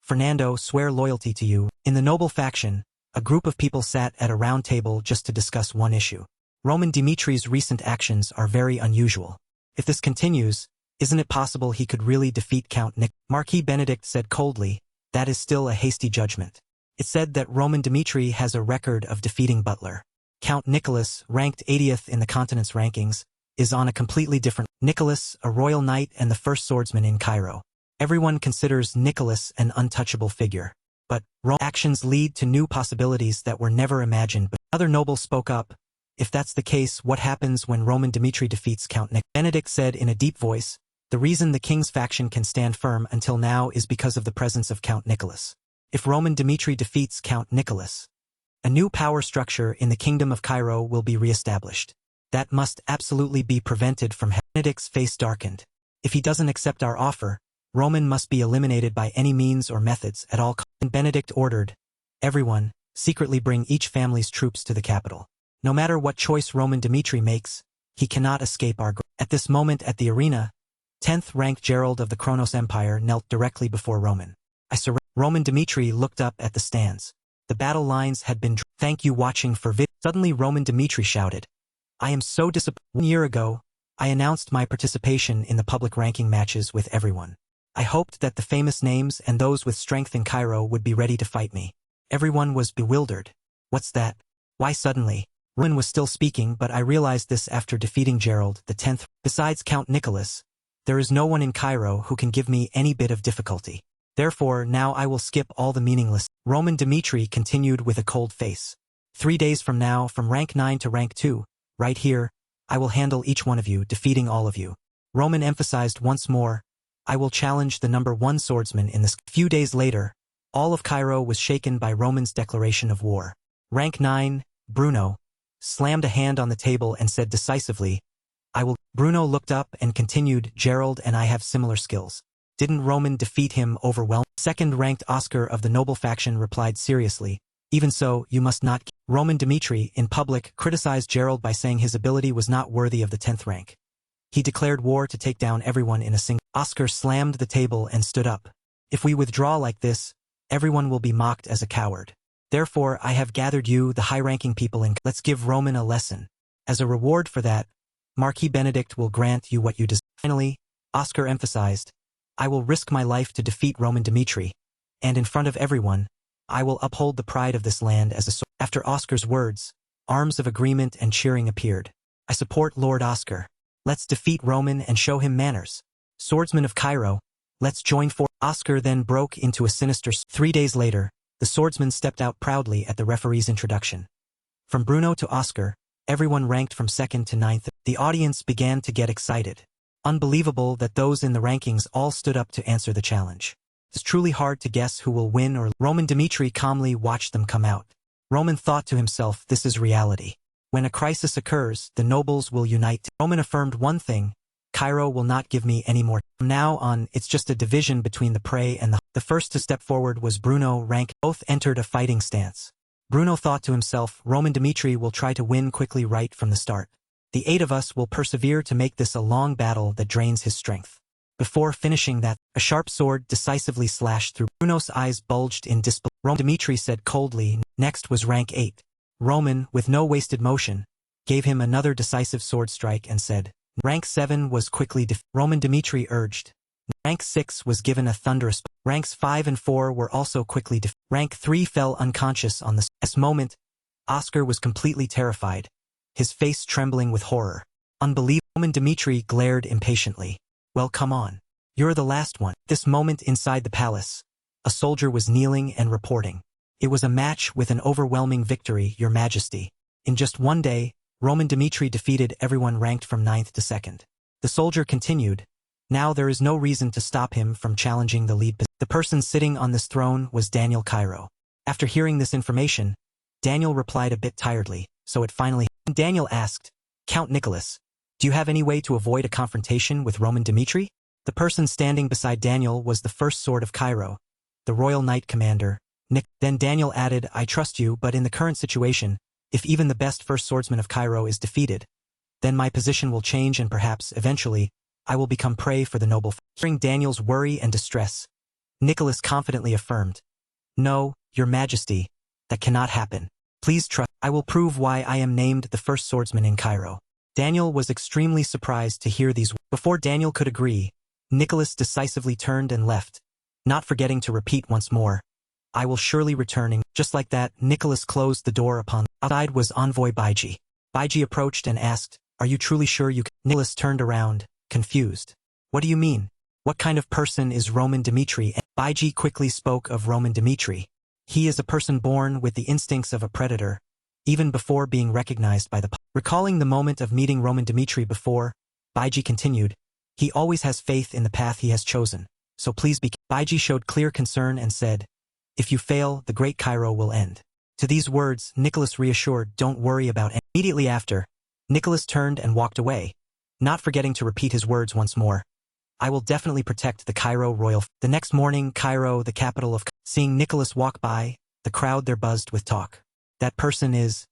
Fernando, swear loyalty to you." In the noble faction, a group of people sat at a round table just to discuss one issue. Roman Dimitri's recent actions are very unusual. If this continues, isn't it possible he could really defeat Count Nick? Marquis Benedict said coldly, "That is still a hasty judgment. It's said that Roman Dimitri has a record of defeating Butler. Count Nicholas, ranked 80th in the continent's rankings, is on a completely different. Nicholas, a royal knight and the first swordsman in Cairo. Everyone considers Nicholas an untouchable figure. But actions lead to new possibilities that were never imagined." But other nobles spoke up. "If that's the case, what happens when Roman Dimitri defeats Count Nick?" Benedict said in a deep voice, "The reason the king's faction can stand firm until now is because of the presence of Count Nicholas. If Roman Dimitri defeats Count Nicholas, a new power structure in the kingdom of Cairo will be re-established. That must absolutely be prevented from." Benedict's face darkened. "If he doesn't accept our offer, Roman must be eliminated by any means or methods at all." And Benedict ordered, "Everyone, secretly bring each family's troops to the capital. No matter what choice Roman Dimitri makes, he cannot escape our." At this moment at the arena, 10th ranked Gerald of the Kronos Empire knelt directly before Roman. "I surrender." Roman Dimitri looked up at the stands. The battle lines had been "Thank you watching for vid." Suddenly Roman Dimitri shouted, "I am so disappointed. 1 year ago, I announced my participation in the public ranking matches with everyone. I hoped that the famous names and those with strength in Cairo would be ready to fight me. Everyone was bewildered. What's that? Why suddenly?" Roman was still speaking, but I realized this after defeating Gerald, the 10th. Besides Count Nicholas, there is no one in Cairo who can give me any bit of difficulty. Therefore, now I will skip all the meaningless. Roman Dimitri continued with a cold face. 3 days from now, from rank 9 to rank 2, right here, I will handle each one of you, defeating all of you. Roman emphasized once more, I will challenge the number 1 swordsman in this. Few days later, all of Cairo was shaken by Roman's declaration of war. Rank 9, Bruno, slammed a hand on the table and said decisively, I will. Bruno looked up and continued, Gerald and I have similar skills. Didn't Roman defeat him overwhelmingly? Second-ranked Oscar of the noble faction replied seriously, even so, you must not. Roman Dimitri, in public, criticized Gerald by saying his ability was not worthy of the 10th rank. He declared war to take down everyone in a single. Oscar slammed the table and stood up. If we withdraw like this, everyone will be mocked as a coward. Therefore, I have gathered you, the high-ranking people, in. Let's give Roman a lesson. As a reward for that, Marquis Benedict will grant you what you desire. Finally, Oscar emphasized, I will risk my life to defeat Roman Dimitri, and in front of everyone, I will uphold the pride of this land as a sword. After Oscar's words, arms of agreement and cheering appeared. I support Lord Oscar. Let's defeat Roman and show him manners. Swordsmen of Cairo, let's join forces. Oscar then broke into a sinister. 3 days later, the swordsman stepped out proudly at the referee's introduction. From Bruno to Oscar, Everyone ranked from 2nd to 9th. The audience began to get excited. Unbelievable that those in the rankings all stood up to answer the challenge. It's truly hard to guess who will win or Roman Dimitri calmly watched them come out. Roman thought to himself, this is reality. When a crisis occurs, the nobles will unite. Roman affirmed one thing, Cairo will not give me any more. From now on, it's just a division between the prey and the first to step forward was Bruno. Rank both entered a fighting stance. Bruno thought to himself, Roman Dimitri will try to win quickly right from the start. The 8 of us will persevere to make this a long battle that drains his strength. Before finishing that, a sharp sword decisively slashed through. Bruno's eyes bulged in disbelief. Roman Dimitri said coldly, next was rank 8. Roman, with no wasted motion, gave him another decisive sword strike and said, rank 7 was quickly Roman Dimitri urged. Rank 6 was given a thunderous. Ranks 5 and 4 were also quickly Rank 3 fell unconscious on the moment. Oscar was completely terrified, his face trembling with horror. Unbelievable. Roman Dimitri glared impatiently. Well, come on. You're the last one. This moment inside the palace, a soldier was kneeling and reporting. It was a match with an overwhelming victory, Your Majesty. In just one day, Roman Dimitri defeated everyone ranked from 9th to 2nd. The soldier continued, now there is no reason to stop him from challenging the lead position. The person sitting on this throne was Daniel Cairo. After hearing this information, Daniel replied a bit tiredly, so it finally. Daniel asked, Count Nicholas, do you have any way to avoid a confrontation with Roman Dimitri? The person standing beside Daniel was the first sword of Cairo, the Royal Knight Commander, Nick. Then Daniel added, I trust you, but in the current situation, if even the best first swordsman of Cairo is defeated, then my position will change and perhaps, eventually, I will become prey for the noble. Hearing Daniel's worry and distress, Nicholas confidently affirmed, no, Your Majesty, that cannot happen. Please trust. I will prove why I am named the first swordsman in Cairo. Daniel was extremely surprised to hear these. Before Daniel could agree, Nicholas decisively turned and left, not forgetting to repeat once more, I will surely return. Just like that, Nicholas closed the door upon. Outside was envoy Baiji. Baiji approached and asked, are you truly sure you can? Nicholas turned around, confused. What do you mean? What kind of person is Roman Dimitri? Baiji quickly spoke of Roman Dimitri. He is a person born with the instincts of a predator, even before being recognized by the public. Recalling the moment of meeting Roman Dimitri before, Baiji continued, he always has faith in the path he has chosen, so please be. Baiji showed clear concern and said, if you fail, the great Cairo will end. To these words, Nicholas reassured, don't worry about it. Immediately after, Nicholas turned and walked away, not forgetting to repeat his words once more. I will definitely protect the Cairo royal. The next morning, Cairo, the capital of. Seeing Nicholas walk by, the crowd there buzzed with talk. That person is.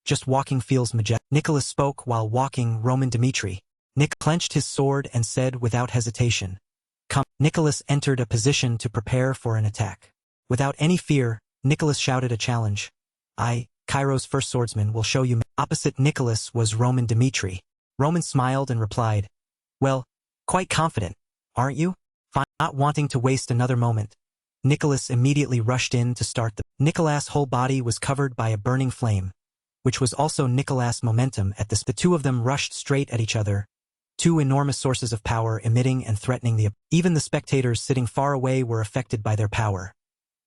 Just walking feels majestic. Nicholas spoke while walking Roman Dimitri. Nick clenched his sword and said without hesitation, come. Nicholas entered a position to prepare for an attack. Without any fear, Nicholas shouted a challenge. I, Cairo's first swordsman, will show you. Opposite Nicholas was Roman Dimitri. Roman smiled and replied, well, quite confident, aren't you? Fine. Not wanting to waste another moment, Nicholas immediately rushed in to start the. Nicholas' whole body was covered by a burning flame, which was also Nicholas' momentum at this. The two of them rushed straight at each other, two enormous sources of power emitting and threatening the. Even the spectators sitting far away were affected by their power.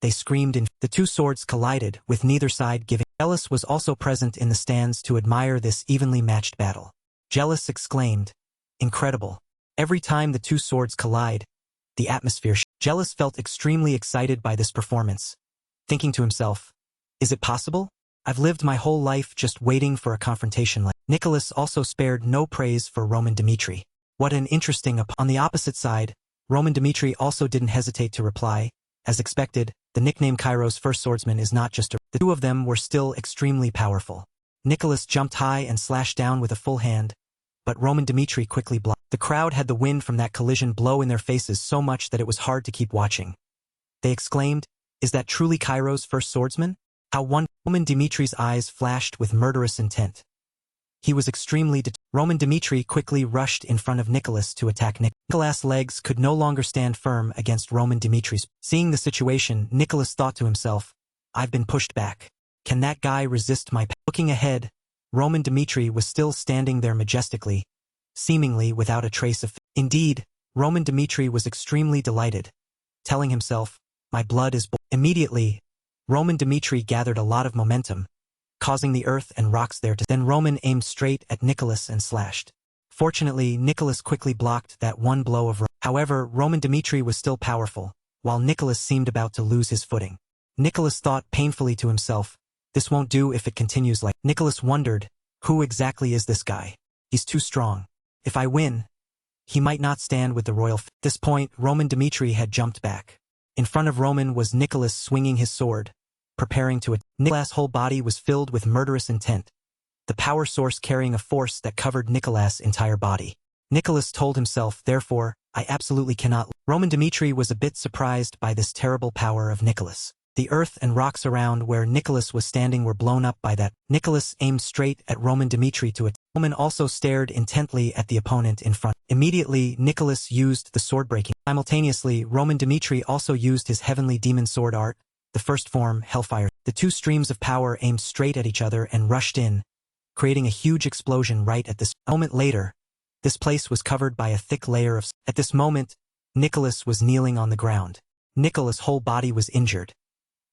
They screamed in. The two swords collided, with neither side giving. Jealous was also present in the stands to admire this evenly matched battle. Jealous exclaimed, incredible. Every time the two swords collide, the atmosphere. Jealous felt extremely excited by this performance, thinking to himself, is it possible? I've lived my whole life just waiting for a confrontation like. Nicholas also spared no praise for Roman Dimitri. What an interesting. On the opposite side, Roman Dimitri also didn't hesitate to reply. As expected, the nickname Cairo's first swordsman is not just a. The two of them were still extremely powerful. Nicholas jumped high and slashed down with a full hand, but Roman Dimitri quickly blocked. The crowd had the wind from that collision blow in their faces so much that it was hard to keep watching. They exclaimed, is that truly Cairo's first swordsman? How one. Roman Dimitri's eyes flashed with murderous intent. He was extremely Roman Dimitri quickly rushed in front of Nicholas to attack Nicholas' legs could no longer stand firm against Roman Dimitri's. Seeing the situation, Nicholas thought to himself, I've been pushed back. Can that guy resist my. Looking ahead, Roman Dimitri was still standing there majestically, seemingly without a trace of. Indeed, Roman Dimitri was extremely delighted, telling himself, my blood is. Immediately, Roman Dimitri gathered a lot of momentum, causing the earth and rocks there to. Then Roman aimed straight at Nicholas and slashed. Fortunately, Nicholas quickly blocked that one blow of Roman. However, Roman Dimitri was still powerful, while Nicholas seemed about to lose his footing. Nicholas thought painfully to himself, this won't do if it continues like. Nicholas wondered, who exactly is this guy? He's too strong. If I win, he might not stand with the royal. At this point, Roman Dimitri had jumped back. In front of Roman was Nicholas swinging his sword, preparing to attack. Nicholas' whole body was filled with murderous intent, the power source carrying a force that covered Nicholas' entire body. Nicholas told himself, therefore, I absolutely cannot. Roman Dimitri was a bit surprised by this terrible power of Nicholas. The earth and rocks around where Nicholas was standing were blown up by that. Nicholas aimed straight at Roman Dimitri to attack. Roman also stared intently at the opponent in front. Immediately, Nicholas used the sword breaking. Simultaneously, Roman Dimitri also used his heavenly demon sword art, the first form, Hellfire. The two streams of power aimed straight at each other and rushed in, creating a huge explosion right at this moment. Later, this place was covered by a thick layer of. At this moment, Nicholas was kneeling on the ground. Nicholas' whole body was injured.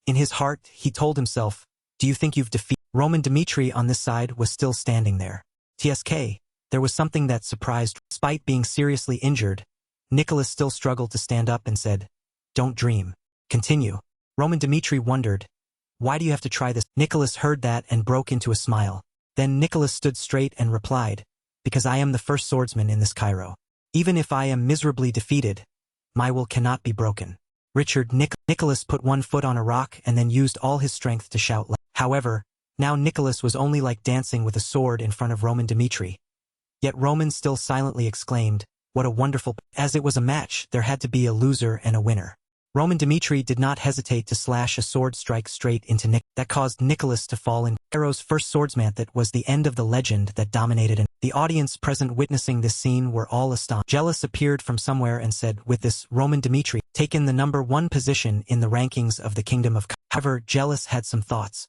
In his heart, he told himself, do you think you've defeated? Roman Dimitri on this side was still standing there. TSK, there was something that surprised. Despite being seriously injured, Nicholas still struggled to stand up and said, don't dream. Continue. Roman Dimitri wondered, why do you have to try this? Nicholas heard that and broke into a smile. Then Nicholas stood straight and replied, because I am the first swordsman in this Cairo. Even if I am miserably defeated, my will cannot be broken. Nicholas put one foot on a rock and then used all his strength to shout. However, now Nicholas was only like dancing with a sword in front of Roman Dimitri. Yet Roman still silently exclaimed, what a wonderful. As it was a match, there had to be a loser and a winner. Roman Dimitri did not hesitate to slash a sword strike straight into Nick. That caused Nicholas to fall in. Cairo's first swordsman. That was the end of the legend that dominated. And the audience present witnessing this scene were all astonished. Jealous appeared from somewhere and said, with this, Roman Dimitri taken the #1 position in the rankings of the kingdom of. However, Jealous had some thoughts.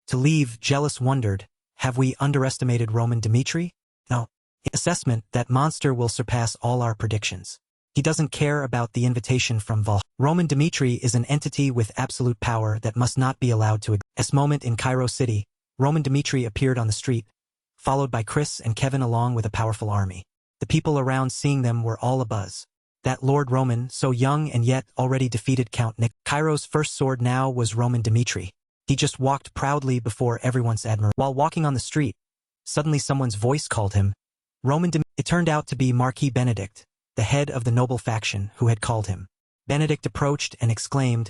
To leave, Jealous wondered, have we underestimated Roman Dimitri? No. Assessment, that monster will surpass all our predictions. He doesn't care about the invitation from Valhalla. Roman Dimitri is an entity with absolute power that must not be allowed to exist. At this moment in Cairo City, Roman Dimitri appeared on the street, followed by Chris and Kevin along with a powerful army. The people around seeing them were all abuzz. That Lord Roman, so young and yet already defeated Count Nick. Cairo's first sword now was Roman Dimitri. He just walked proudly before everyone's admiration. While walking on the street, suddenly someone's voice called him, Roman Dimitri. It turned out to be Marquis Benedict, the head of the noble faction, who had called him. Benedict approached and exclaimed,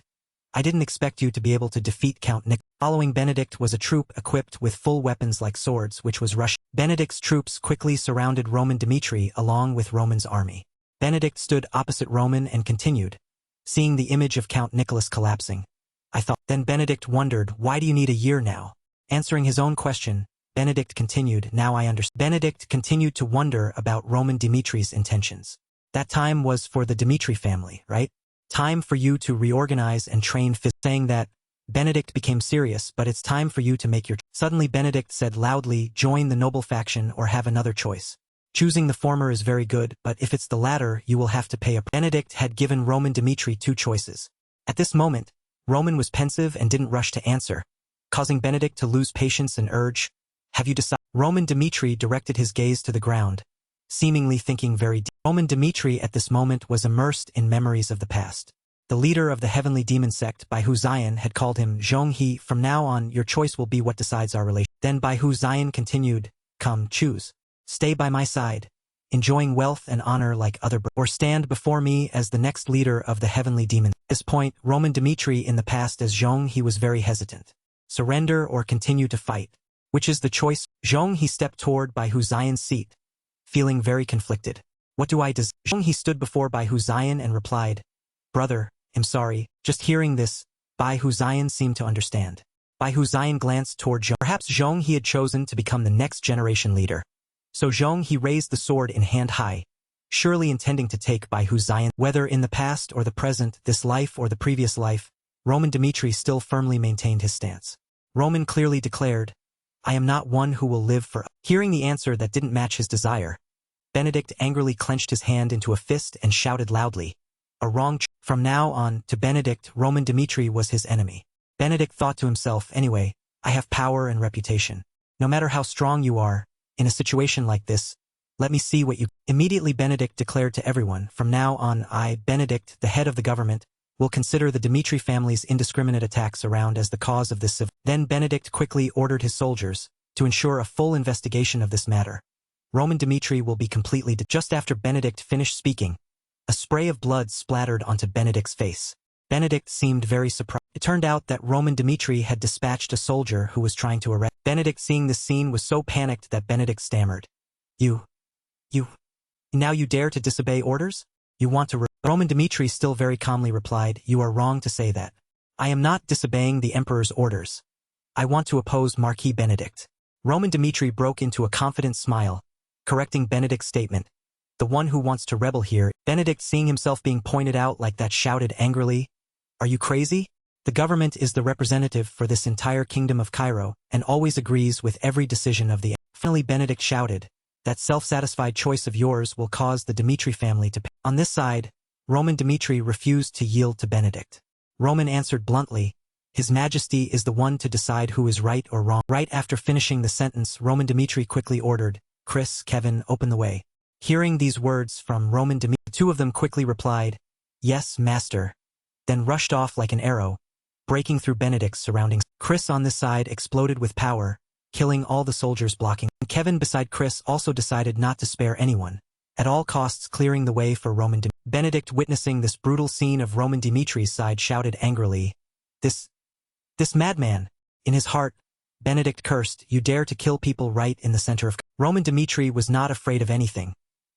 I didn't expect you to be able to defeat Count Nick. Following Benedict was a troop equipped with full weapons like swords which was rushing. Benedict's troops quickly surrounded Roman Dimitri along with Roman's army. Benedict stood opposite Roman and continued, seeing the image of Count Nicholas collapsing. I thought. Then Benedict wondered, why do you need a year now? Answering his own question, Benedict continued, now I understand. Benedict continued to wonder about Roman Dimitri's intentions. That time was for the Dimitri family, right? Time for you to reorganize and train. Saying that, Benedict became serious, but it's time for you to make your. Suddenly Benedict said loudly, join the noble faction or have another choice. Choosing the former is very good, but if it's the latter, you will have to pay a. Benedict had given Roman Dimitri two choices. At this moment, Roman was pensive and didn't rush to answer, causing Benedict to lose patience and urge, have you decided? Roman Dimitri directed his gaze to the ground, seemingly thinking very deep. Roman Dimitri at this moment was immersed in memories of the past. The leader of the heavenly demon sect, Baihu Zion, had called him Zhonghe. From now on, your choice will be what decides our relation. Then Baihu Zion continued, come, choose. Stay by my side, enjoying wealth and honor like other or stand before me as the next leader of the heavenly demon. At this point, Roman Dimitri in the past as Zhonghe was very hesitant. Surrender or continue to fight. Which is the choice? Zhonghe stepped toward Baihu Zion's seat, feeling very conflicted. What do I desire? Zhonghe stood before Baihu Zion and replied, brother, I'm sorry. Just hearing this, Baihu Zion seemed to understand. Baihu Zion glanced toward Zhonghe. Perhaps Zhonghe had chosen to become the next generation leader. So Zhonghe raised the sword in hand high, surely intending to take Baihu Zion. Whether in the past or the present, this life or the previous life, Roman Dimitri still firmly maintained his stance. Roman clearly declared, I am not one who will live for. Hearing the answer that didn't match his desire, Benedict angrily clenched his hand into a fist and shouted loudly, a wrong choice. From now on, to Benedict, Roman Dimitri was his enemy. Benedict thought to himself, anyway, I have power and reputation. No matter how strong you are, in a situation like this, let me see what you... Immediately Benedict declared to everyone, from now on I, Benedict, the head of the government, will consider the Dimitri family's indiscriminate attacks around as the cause of this civil... Then Benedict quickly ordered his soldiers to ensure a full investigation of this matter. Roman Dimitri will be completely... Just after Benedict finished speaking, a spray of blood splattered onto Benedict's face. Benedict seemed very surprised. It turned out that Roman Dimitri had dispatched a soldier who was trying to arrest. Benedict, seeing this scene, was so panicked that Benedict stammered. You... Now you dare to disobey orders? You want to... Roman Dimitri still very calmly replied, you are wrong to say that. I am not disobeying the emperor's orders. I want to oppose Marquis Benedict. Roman Dimitri broke into a confident smile, correcting Benedict's statement. The one who wants to rebel here. Benedict, seeing himself being pointed out like that, shouted angrily, are you crazy? The government is the representative for this entire kingdom of Cairo and always agrees with every decision of the... Finally Benedict shouted, that self-satisfied choice of yours will cause the Dimitri family to pay. On this side, Roman Dimitri refused to yield to Benedict. Roman answered bluntly, His Majesty is the one to decide who is right or wrong. Right after finishing the sentence, Roman Dimitri quickly ordered, Chris, Kevin, open the way. Hearing these words from Roman Dimitri, the two of them quickly replied, yes, master, then rushed off like an arrow, breaking through Benedict's surroundings. Chris on this side exploded with power, killing all the soldiers blocking. Kevin beside Chris also decided not to spare anyone, at all costs clearing the way for Roman Dimitri. Benedict, witnessing this brutal scene of Roman Dimitri's side, shouted angrily, This madman! In his heart, Benedict cursed, you dare to kill people right in the center of... Roman Dimitri was not afraid of anything,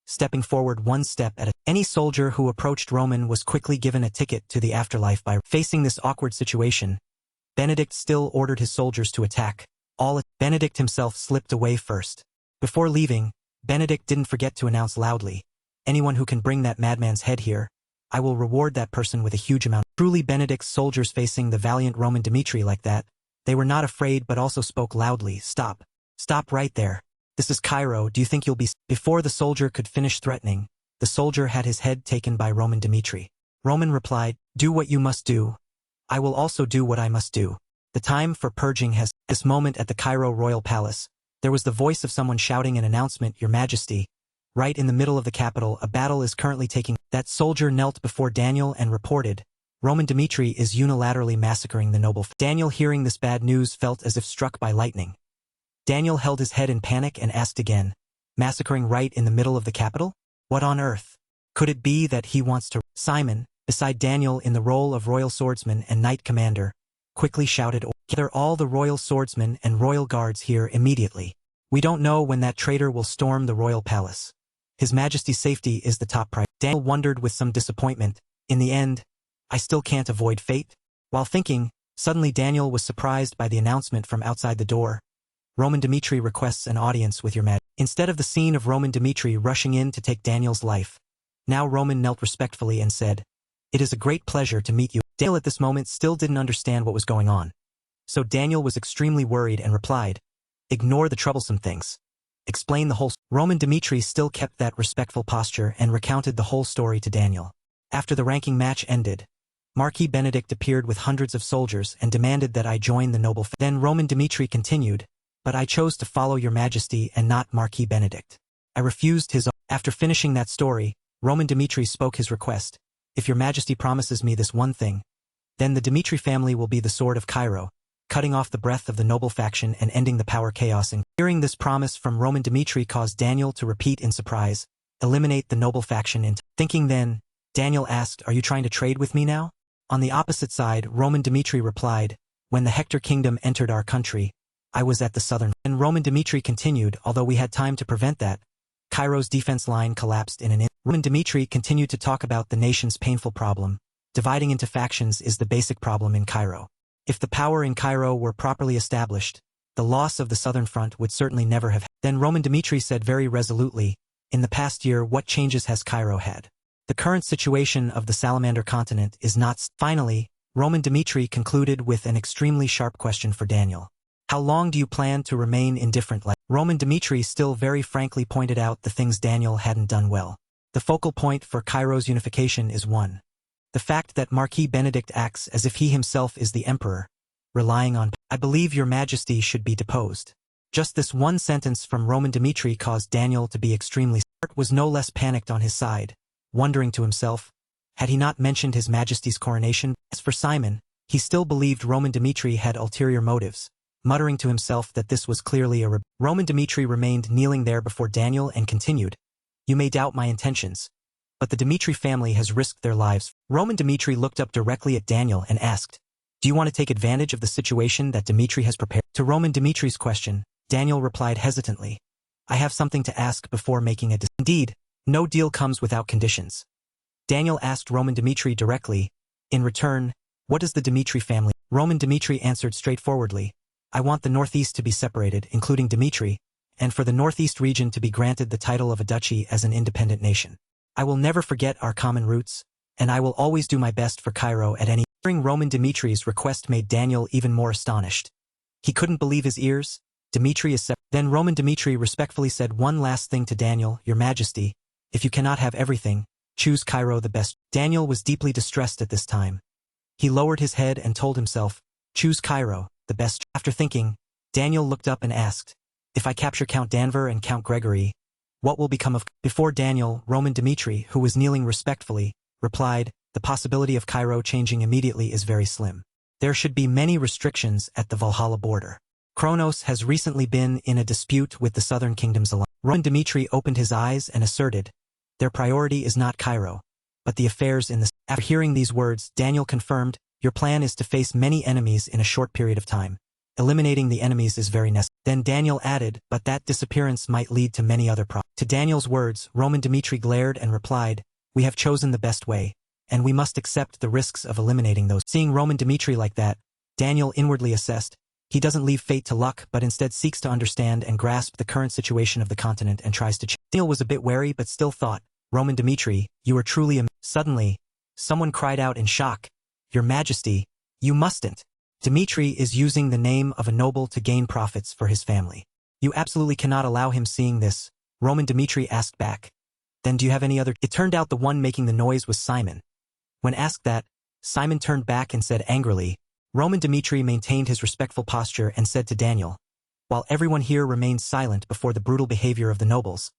stepping forward one step at a... Any soldier who approached Roman was quickly given a ticket to the afterlife by... Facing this awkward situation, Benedict still ordered his soldiers to attack. Benedict himself slipped away first. Before leaving, Benedict didn't forget to announce loudly, anyone who can bring that madman's head here, I will reward that person with a huge amount. Truly Benedict's soldiers facing the valiant Roman Dimitri like that, they were not afraid but also spoke loudly, Stop. Stop right there. This is Cairo, do you think you'll be... Before the soldier could finish threatening, the soldier had his head taken by Roman Dimitri. Roman replied, do what you must do. I will also do what I must do. The time for purging has... This moment at the Cairo royal palace, there was the voice of someone shouting an announcement, Your Majesty. Right in the middle of the capital, a battle is currently taking... That soldier knelt before Daniel and reported, Roman Dimitri is unilaterally massacring the noble... Daniel, hearing this bad news, felt as if struck by lightning. Daniel held his head in panic and asked again, massacring right in the middle of the capital? What on earth? Could it be that he wants to... Simon, beside Daniel in the role of royal swordsman and knight commander, quickly shouted, Gather all the royal swordsmen and royal guards here immediately. We don't know when that traitor will storm the royal palace. His Majesty's safety is the top priority. Daniel wondered with some disappointment, in the end, I still can't avoid fate? While thinking, suddenly Daniel was surprised by the announcement from outside the door. Roman Dimitri requests an audience with Your Majesty. Instead of the scene of Roman Dimitri rushing in to take Daniel's life, now Roman knelt respectfully and said, It is a great pleasure to meet you. Daniel at this moment still didn't understand what was going on. So Daniel was extremely worried and replied, Ignore the troublesome things. Explain the whole... Roman Dimitri still kept that respectful posture and recounted the whole story to Daniel. After the ranking match ended, Marquis Benedict appeared with hundreds of soldiers and demanded that I join the noble... Then Roman Dimitri continued, But I chose to follow Your Majesty and not Marquis Benedict. I refused his... After finishing that story, Roman Dimitri spoke his request. If Your Majesty promises me this one thing, then the Dimitri family will be the sword of Cairo, cutting off the breath of the noble faction and ending the power chaos. And hearing this promise from Roman Dimitri caused Daniel to repeat in surprise, Eliminate the noble faction in... Thinking then, Daniel asked, Are you trying to trade with me now? On the opposite side, Roman Dimitri replied, When the Hector kingdom entered our country, I was at the southern... And Roman Dimitri continued, Although we had time to prevent that, Cairo's defense line collapsed in an instant. Roman Dimitri continued to talk about the nation's painful problem. Dividing into factions is the basic problem in Cairo. If the power in Cairo were properly established, the loss of the southern front would certainly never have... Then Roman Dimitri said very resolutely, In the past year, what changes has Cairo had? The current situation of the Salamander continent is not... Finally, Roman Dimitri concluded with an extremely sharp question for Daniel. How long do you plan to remain indifferent? Roman Dimitri still very frankly pointed out the things Daniel hadn't done well. The focal point for Cairo's unification is 1. The fact that Marquis Benedict acts as if he himself is the emperor, relying on I believe your majesty should be deposed. Just this one sentence from Roman Dmitri caused Daniel to be extremely scared. Was no less panicked on his side, wondering to himself, had he not mentioned his majesty's coronation? As for Simon, he still believed Roman Dmitri had ulterior motives, muttering to himself that this was clearly a Roman Dmitri remained kneeling there before Daniel and continued, "You may doubt my intentions, but the Dmitri family has risked their lives." Roman Dmitri looked up directly at Daniel and asked, "Do you want to take advantage of the situation that Dmitri has prepared?" To Roman Dmitri's question, Daniel replied hesitantly, "I have something to ask before making a decision." Indeed, no deal comes without conditions. Daniel asked Roman Dmitri directly, in return, "What does the Dmitri family?" Roman Dmitri answered straightforwardly, "I want the Northeast to be separated, including Dmitri, and for the Northeast region to be granted the title of a duchy as an independent nation. I will never forget our common roots, and I will always do my best for Cairo at any." Hearing Roman Dmitri's request made Daniel even more astonished. He couldn't believe his ears. Dmitri is Then Roman Dmitri respectfully said one last thing to Daniel, "Your Majesty, if you cannot have everything, choose Cairo the best." Daniel was deeply distressed at this time. He lowered his head and told himself, "Choose Cairo, the best." After thinking, Daniel looked up and asked, "If I capture Count Danver and Count Gregory, what will become of?" Before Daniel, Roman Dmitri, who was kneeling respectfully, replied, "The possibility of Cairo changing immediately is very slim. There should be many restrictions at the Valhalla border. Kronos has recently been in a dispute with the southern kingdoms alone." Roman Dmitri opened his eyes and asserted, "Their priority is not Cairo, but the affairs in the..." After hearing these words, Daniel confirmed, "Your plan is to face many enemies in a short period of time. Eliminating the enemies is very necessary." Then Daniel added, "But that disappearance might lead to many other problems." To Daniel's words, Roman Dmitri glared and replied, "We have chosen the best way, and we must accept the risks of eliminating those." Seeing Roman Dmitri like that, Daniel inwardly assessed, he doesn't leave fate to luck but instead seeks to understand and grasp the current situation of the continent and tries to change. Daniel was a bit wary but still thought, "Roman Dmitri, you are truly a..." Suddenly, someone cried out in shock, "Your Majesty, you mustn't. Dmitri is using the name of a noble to gain profits for his family. You absolutely cannot allow him." Seeing this, Roman Dmitri asked back, "Then do you have any other..." It turned out the one making the noise was Simon. When asked that, Simon turned back and said angrily, Roman Dmitri maintained his respectful posture and said to Daniel, "While everyone here remained silent before the brutal behavior of the nobles,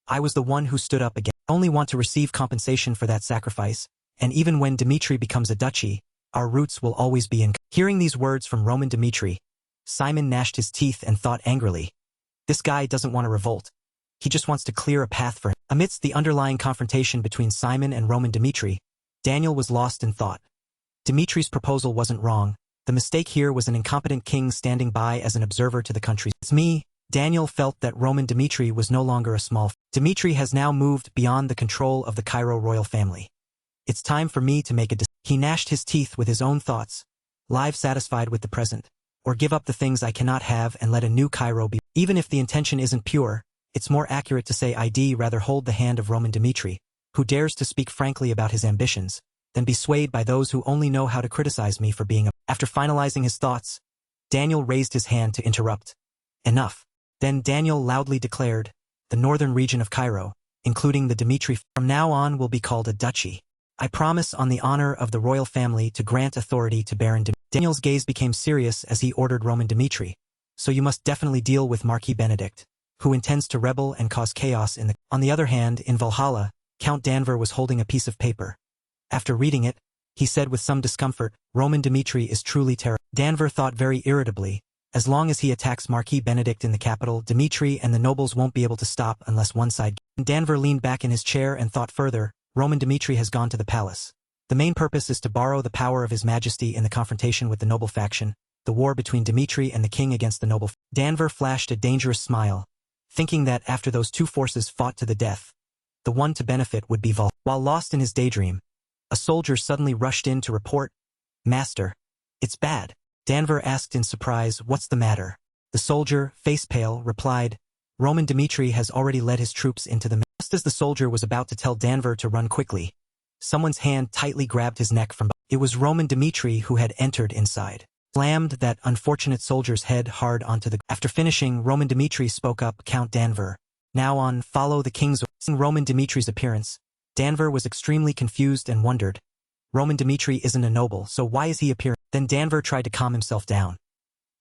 I was the one who stood up again. I only want to receive compensation for that sacrifice, and even when Dmitri becomes a duchy, our roots will always be in..." Hearing these words from Roman Dmitri, Simon gnashed his teeth and thought angrily, "This guy doesn't want to revolt. He just wants to clear a path for him." Amidst the underlying confrontation between Simon and Roman Dmitri, Daniel was lost in thought. Dmitri's proposal wasn't wrong. The mistake here was an incompetent king standing by as an observer to the country's. It's me. Daniel felt that Roman Dmitri was no longer a small. Dmitri has now moved beyond the control of the Cairo royal family. It's time for me to make a decision. He gnashed his teeth with his own thoughts, live satisfied with the present, or give up the things I cannot have and let a new Cairo be. Even if the intention isn't pure, it's more accurate to say I'd rather hold the hand of Roman Dmitri, who dares to speak frankly about his ambitions, than be swayed by those who only know how to criticize me for being a... After finalizing his thoughts, Daniel raised his hand to interrupt. Enough. Then Daniel loudly declared, "The northern region of Cairo, including the Dmitri, from now on will be called a duchy. I promise on the honor of the royal family to grant authority to Baron Dmitri." Daniel's gaze became serious as he ordered Roman Dmitri, "So you must definitely deal with Marquis Benedict, who intends to rebel and cause chaos in the..." On the other hand, in Valhalla, Count Danver was holding a piece of paper. After reading it, he said with some discomfort, "Roman Dmitri is truly terrible." Danver thought very irritably, as long as he attacks Marquis Benedict in the capital, Dmitri and the nobles won't be able to stop unless one side... Danver leaned back in his chair and thought further, Roman Dmitri has gone to the palace. The main purpose is to borrow the power of his majesty in the confrontation with the noble faction, the war between Dmitri and the king against the noble... Danver flashed a dangerous smile, thinking that after those two forces fought to the death, the one to benefit would be Valhalla. While lost in his daydream, a soldier suddenly rushed in to report, "Master, it's bad." Danver asked in surprise, "What's the matter?" The soldier, face pale, replied, "Roman Dmitri has already led his troops into the..." Just as the soldier was about to tell Danver to run quickly, someone's hand tightly grabbed his neck from behind. It was Roman Dmitri who had entered inside, slammed that unfortunate soldier's head hard onto the... After finishing, Roman Dmitri spoke up, "Count Danver, now on, follow the king's..." Seeing Roman Dmitri's appearance, Danver was extremely confused and wondered, Roman Dmitri isn't a noble, so why is he appearing? Then Danver tried to calm himself down.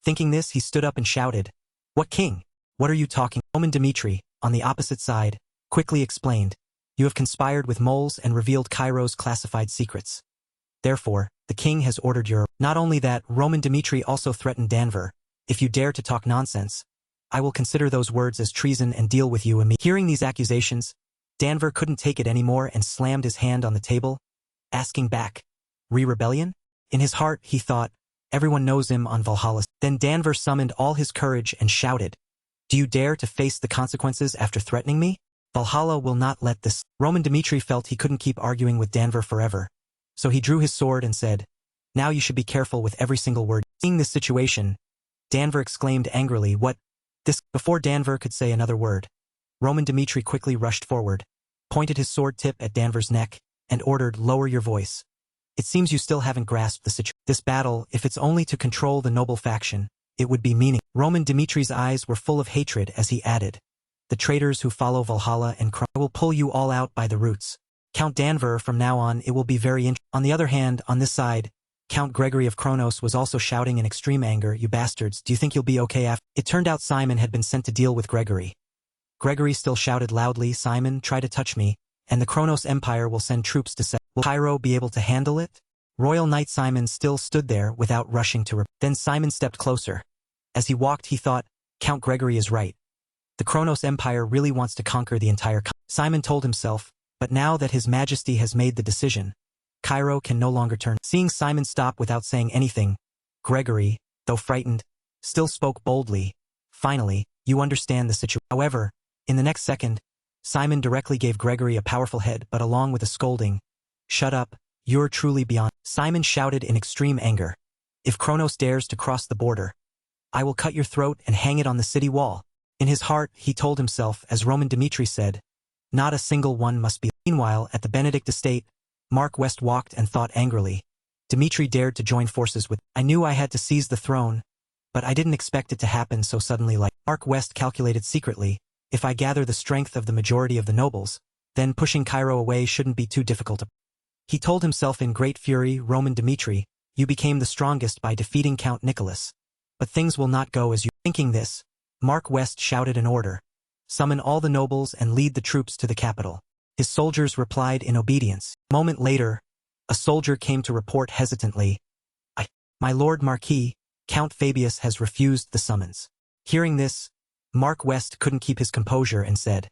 Thinking this, he stood up and shouted, "What king? What are you talking?" Roman Dmitri, on the opposite side, quickly explained, "You have conspired with moles and revealed Cairo's classified secrets. Therefore, the king has ordered your—" Not only that, Roman Dmitri also threatened Danver, "If you dare to talk nonsense, I will consider those words as treason and deal with you immediately." Hearing these accusations, Danver couldn't take it anymore and slammed his hand on the table, asking back, "Rebellion?" In his heart, he thought, "Everyone knows him on Valhalla." Then Danver summoned all his courage and shouted, "Do you dare to face the consequences after threatening me? Valhalla will not let this." Roman Dmitri felt he couldn't keep arguing with Danver forever, so he drew his sword and said, "Now you should be careful with every single word." Seeing this situation, Danver exclaimed angrily, "What? This?" Before Danver could say another word, Roman Dmitri quickly rushed forward, pointed his sword tip at Danver's neck, and ordered, "Lower your voice. It seems you still haven't grasped the situation. This battle, if it's only to control the noble faction, it would be meaningless." Roman Dmitri's eyes were full of hatred as he added, "The traitors who follow Valhalla and I will pull you all out by the roots. Count Danver, from now on it will be very interesting." On the other hand, on this side, Count Gregory of Kronos was also shouting in extreme anger, "You bastards, do you think you'll be okay after?" It turned out Simon had been sent to deal with Gregory. Gregory still shouted loudly, "Simon, try to touch me, and the Kronos Empire will send troops to set. Will Cairo be able to handle it?" Royal Knight Simon still stood there without rushing to Then Simon stepped closer. As he walked, he thought, "Count Gregory is right. The Kronos Empire really wants to conquer the entire Simon told himself, but now that His Majesty has made the decision, Cairo can no longer turn. Seeing Simon stop without saying anything, Gregory, though frightened, still spoke boldly, "Finally, you understand the situation." However, in the next second, Simon directly gave Gregory a powerful head, but along with a scolding, "Shut up, you're truly beyond." Simon shouted in extreme anger, "If Kronos dares to cross the border, I will cut your throat and hang it on the city wall." In his heart, he told himself, as Roman Dmitri said, "Not a single one must be." Meanwhile, at the Benedict estate, Mark West walked and thought angrily, "Dmitri dared to join forces with. I knew I had to seize the throne, but I didn't expect it to happen so suddenly." Mark West calculated secretly, "If I gather the strength of the majority of the nobles, then pushing Cairo away shouldn't be too difficult." He told himself in great fury, "Roman Dmitri, you became the strongest by defeating Count Nicholas, but things will not go as you." Thinking this, Mark West shouted an order, "Summon all the nobles and lead the troops to the capital." His soldiers replied in obedience. A moment later, a soldier came to report hesitantly, My Lord Marquis, Count Fabius has refused the summons." Hearing this, Mark West couldn't keep his composure and said,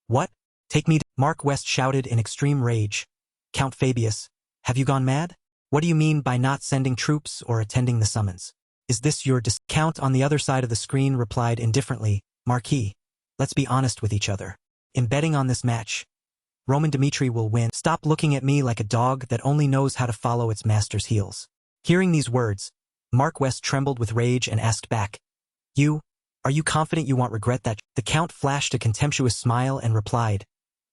"What? Take me to—" Mark West shouted in extreme rage, "Count Fabius, have you gone mad? What do you mean by not sending troops or attending the summons? Is this your Count on the other side of the screen replied indifferently, "Marquis, let's be honest with each other. In betting on this match, Roman Dmitri will win. Stop looking at me like a dog that only knows how to follow its master's heels." Hearing these words, Mark West trembled with rage and asked back, Are you confident you won't regret that?" The Count flashed a contemptuous smile and replied,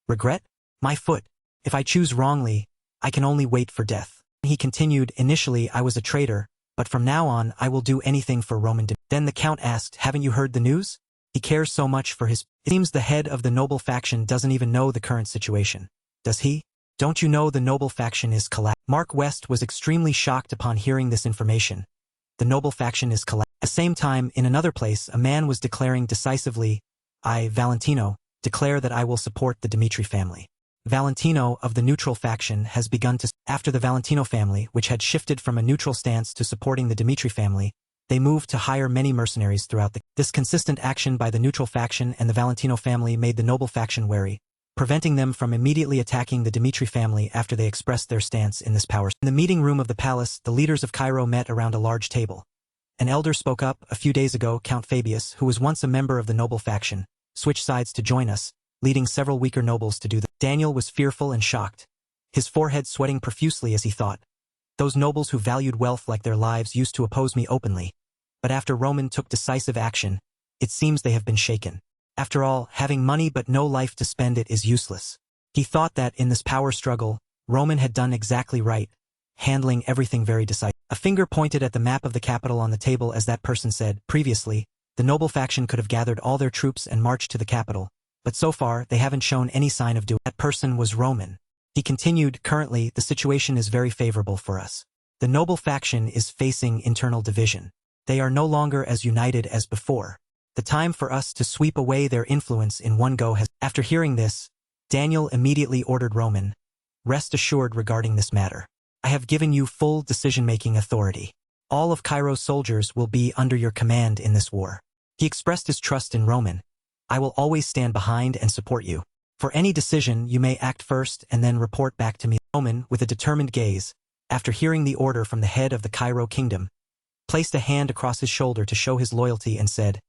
"Regret? My foot. If I choose wrongly, I can only wait for death." He continued, "Initially I was a traitor, but from now on I will do anything for Roman Dmitri." Then the Count asked, "Haven't you heard the news? He cares so much for his—" It seems the head of the noble faction doesn't even know the current situation. Does he? Don't you know the noble faction is collapsed? Mark West was extremely shocked upon hearing this information. The noble faction is collapsed. At the same time, in another place, a man was declaring decisively, "I, Valentino, declare that I will support the Dmitri family." Valentino of the neutral faction has begun to— After the Valentino family, which had shifted from a neutral stance to supporting the Dmitri family, they moved to hire many mercenaries throughout This consistent action by the neutral faction and the Valentino family made the noble faction wary, preventing them from immediately attacking the Dmitri family after they expressed their stance in this power. In the meeting room of the palace, the leaders of Cairo met around a large table. An elder spoke up. "A few days ago, Count Fabius, who was once a member of the noble faction, switched sides to join us, leading several weaker nobles to do that." Daniel was fearful and shocked, his forehead sweating profusely as he thought, "Those nobles who valued wealth like their lives used to oppose me openly. But after Roman took decisive action, it seems they have been shaken. After all, having money but no life to spend it is useless." He thought that, in this power struggle, Roman had done exactly right, handling everything very decisively. A finger pointed at the map of the capital on the table as that person said, "Previously, the noble faction could have gathered all their troops and marched to the capital, but so far they haven't shown any sign of doing." That person was Roman. He continued, "Currently, the situation is very favorable for us. The noble faction is facing internal division. They are no longer as united as before. The time for us to sweep away their influence in one go has. After hearing this, Daniel immediately ordered Roman, "Rest assured regarding this matter. I have given you full decision-making authority. All of Cairo's soldiers will be under your command in this war." He expressed his trust in Roman. "I will always stand behind and support you. For any decision, you may act first and then report back to me." Roman, with a determined gaze, after hearing the order from the head of the Cairo kingdom, placed a hand across his shoulder to show his loyalty and said,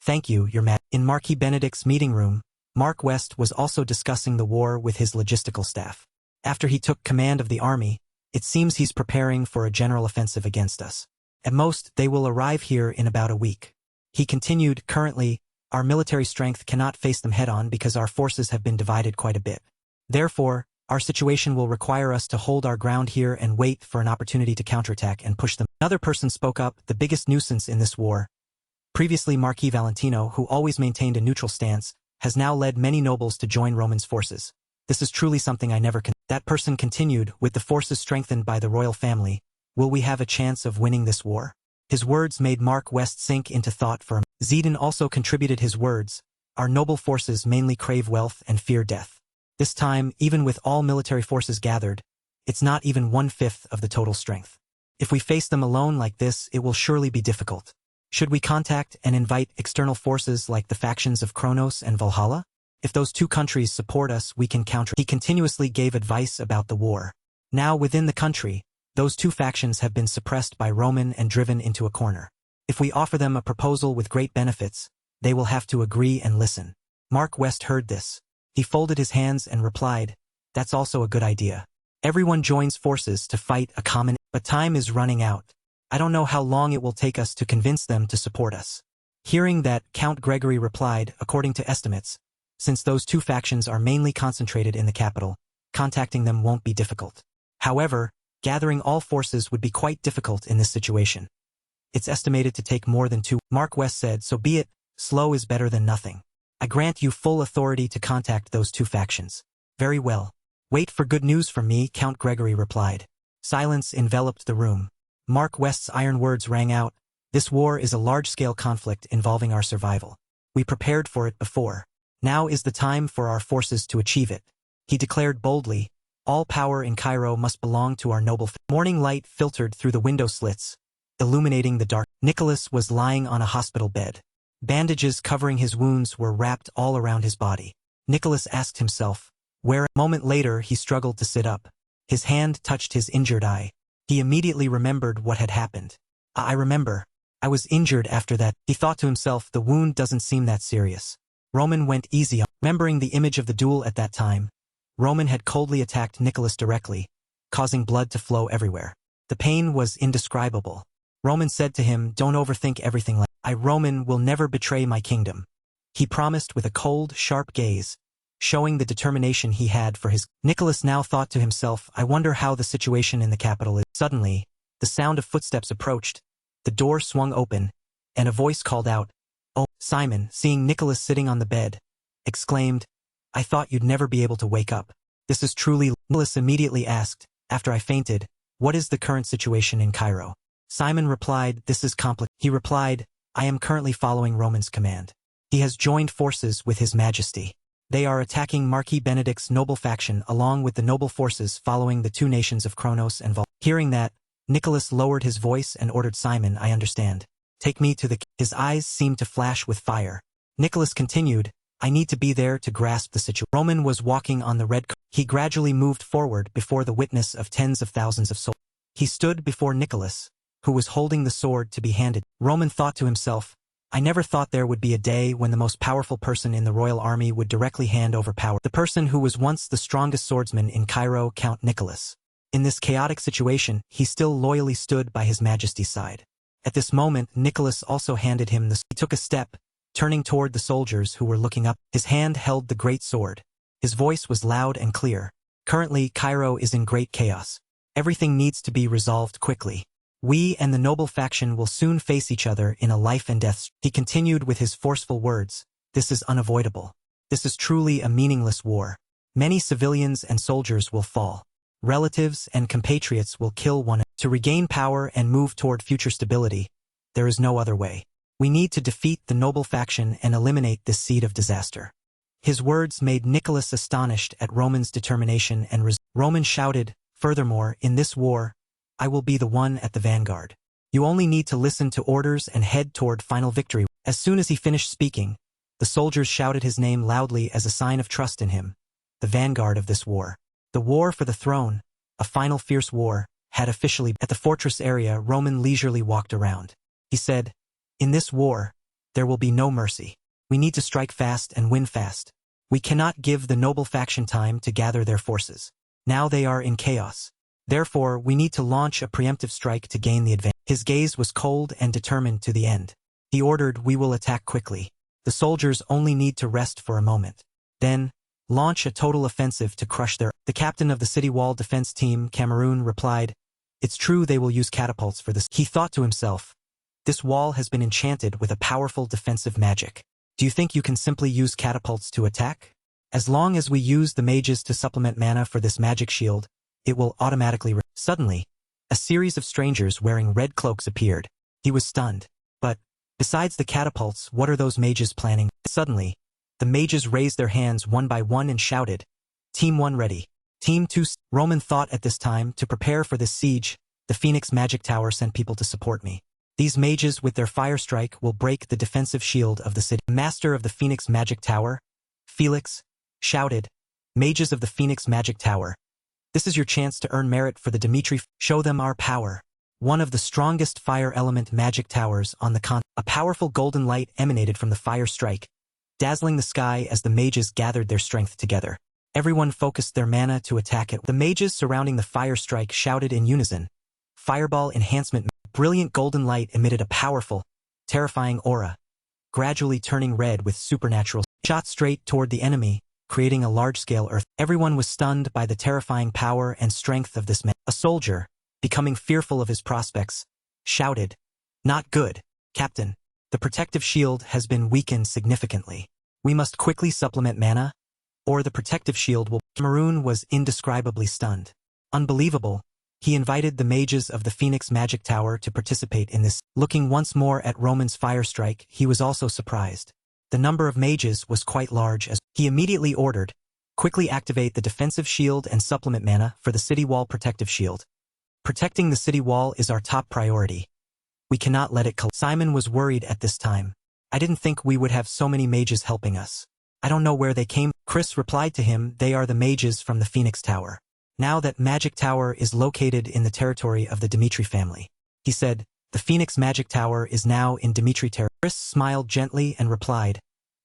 "Thank you, Your Majesty." In Marquis Benedict's meeting room, Mark West was also discussing the war with his logistical staff. After he took command of the army, it seems he's preparing for a general offensive against us. At most, they will arrive here in about a week. He continued, "Currently, our military strength cannot face them head-on because our forces have been divided quite a bit. Therefore, our situation will require us to hold our ground here and wait for an opportunity to counterattack and push them." Another person spoke up, the biggest nuisance in this war. Previously Marquis Valentino, who always maintained a neutral stance, has now led many nobles to join Roman's forces. "This is truly something I never con." That person continued, "With the forces strengthened by the royal family, will we have a chance of winning this war?" His words made Mark West sink into thought for a moment. Zedon also contributed his words, "Our noble forces mainly crave wealth and fear death. This time, even with all military forces gathered, it's not even 1/5 of the total strength. If we face them alone like this, it will surely be difficult. Should we contact and invite external forces like the factions of Kronos and Valhalla? If those two countries support us, we can counter." He continuously gave advice about the war. Now within the country, those two factions have been suppressed by Roman and driven into a corner. If we offer them a proposal with great benefits, they will have to agree and listen. Mark West heard this. He folded his hands and replied, "That's also a good idea. Everyone joins forces to fight a common, but time is running out. I don't know how long it will take us to convince them to support us." Hearing that, Count Gregory replied, "According to estimates, since those two factions are mainly concentrated in the capital, contacting them won't be difficult. However, gathering all forces would be quite difficult in this situation. It's estimated to take more than 2. Mark West said, "So be it, slow is better than nothing. I grant you full authority to contact those two factions." "Very well. Wait for good news from me," Count Gregory replied. Silence enveloped the room. Mark West's iron words rang out, "This war is a large-scale conflict involving our survival. We prepared for it before. Now is the time for our forces to achieve it." He declared boldly, "All power in Cairo must belong to our noble." Morning light filtered through the window slits, illuminating the dark. Nicholas was lying on a hospital bed. Bandages covering his wounds were wrapped all around his body. Nicholas asked himself, where? A moment later he struggled to sit up. His hand touched his injured eye. He immediately remembered what had happened. I remember. I was injured after that." He thought to himself, "The wound doesn't seem that serious." Roman went easy on. Remembering the image of the duel at that time, Roman had coldly attacked Nicholas directly, causing blood to flow everywhere. The pain was indescribable. Roman said to him, "Don't overthink everything like I. Roman will never betray my kingdom," he promised with a cold, sharp gaze, showing the determination he had for his. Nicholas now thought to himself, "I wonder how the situation in the capital is." Suddenly, the sound of footsteps approached, the door swung open, and a voice called out, "Oh." Simon, seeing Nicholas sitting on the bed, exclaimed, "I thought you'd never be able to wake up. This is truly." Nicholas immediately asked, "After I fainted, what is the current situation in Cairo?" Simon replied, "This is complicated." He replied, "I am currently following Roman's command. He has joined forces with His Majesty. They are attacking Marquis Benedict's noble faction along with the noble forces following the two nations of Kronos and Vol. Hearing that, Nicholas lowered his voice and ordered Simon, "I understand. Take me to the." His eyes seemed to flash with fire. Nicholas continued, "I need to be there to grasp the situation." Roman was walking on the red carpet. He gradually moved forward before the witness of tens of thousands of soldiers. He stood before Nicholas, who was holding the sword to be handed. Roman thought to himself, "I never thought there would be a day when the most powerful person in the royal army would directly hand over power." The person who was once the strongest swordsman in Cairo, Count Nicholas. In this chaotic situation, he still loyally stood by His Majesty's side. At this moment, Nicholas also handed him the. He took a step, turning toward the soldiers who were looking up. His hand held the great sword. His voice was loud and clear. "Currently, Cairo is in great chaos. Everything needs to be resolved quickly. We and the noble faction will soon face each other in a life and death." He continued with his forceful words, "This is unavoidable. This is truly a meaningless war. Many civilians and soldiers will fall. Relatives and compatriots will kill one another. To regain power and move toward future stability, There is no other way. We need to defeat the noble faction and eliminate this seed of disaster. His words made Nicholas astonished at Roman's determination and Roman shouted, furthermore, in this war, I will be the one at the vanguard. You only need to listen to orders and head toward final victory. As soon as he finished speaking, the soldiers shouted his name loudly as a sign of trust in him, the vanguard of this war. The war for the throne, a final fierce war, had officially at the fortress area. Roman leisurely walked around. He said, in this war, there will be no mercy. We need to strike fast and win fast. We cannot give the noble faction time to gather their forces. Now they are in chaos. Therefore, we need to launch a preemptive strike to gain the advantage. His gaze was cold and determined to the end. He ordered, we will attack quickly. The soldiers only need to rest for a moment. Then, launch a total offensive to crush their... The captain of the city wall defense team, Cameroon, replied, it's true they will use catapults for this. He thought to himself, this wall has been enchanted with a powerful defensive magic. Do you think you can simply use catapults to attack? As long as we use the mages to supplement mana for this magic shield, it will automatically... Suddenly, a series of strangers wearing red cloaks appeared. He was stunned. But, besides the catapults, what are those mages planning? Suddenly, the mages raised their hands one by one and shouted, Team 1 ready. Team 2... Roman thought at this time, to prepare for this siege, the Phoenix Magic Tower sent people to support me. These mages with their fire strike will break the defensive shield of the city. Master of the Phoenix Magic Tower, Felix, shouted, mages of the Phoenix Magic Tower, this is your chance to earn merit for the Dimitri. Show them our power. One of the strongest fire element magic towers on the continent. A powerful golden light emanated from the fire strike, dazzling the sky as the mages gathered their strength together. Everyone focused their mana to attack it. The mages surrounding the fire strike shouted in unison, Fireball enhancement. Brilliant golden light emitted a powerful, terrifying aura, gradually turning red with supernatural. Shot straight toward the enemy, creating a large-scale earth. Everyone was stunned by the terrifying power and strength of this man. A soldier, becoming fearful of his prospects, shouted, not good, Captain. The protective shield has been weakened significantly. We must quickly supplement mana, or the protective shield will... Cameroon was indescribably stunned. Unbelievable. He invited the mages of the Phoenix Magic Tower to participate in this. Looking once more at Roman's fire strike, he was also surprised. The number of mages was quite large as he immediately ordered, quickly activate the defensive shield and supplement mana for the city wall protective shield. Protecting the city wall is our top priority. We cannot let it collapse. Simon was worried at this time. I didn't think we would have so many mages helping us. I don't know where they came. Chris replied to him, they are the mages from the Phoenix Tower. Now that Magic Tower is located in the territory of the Dimitri family. He said, the Phoenix Magic Tower is now in Dimitri territory. Chris smiled gently and replied,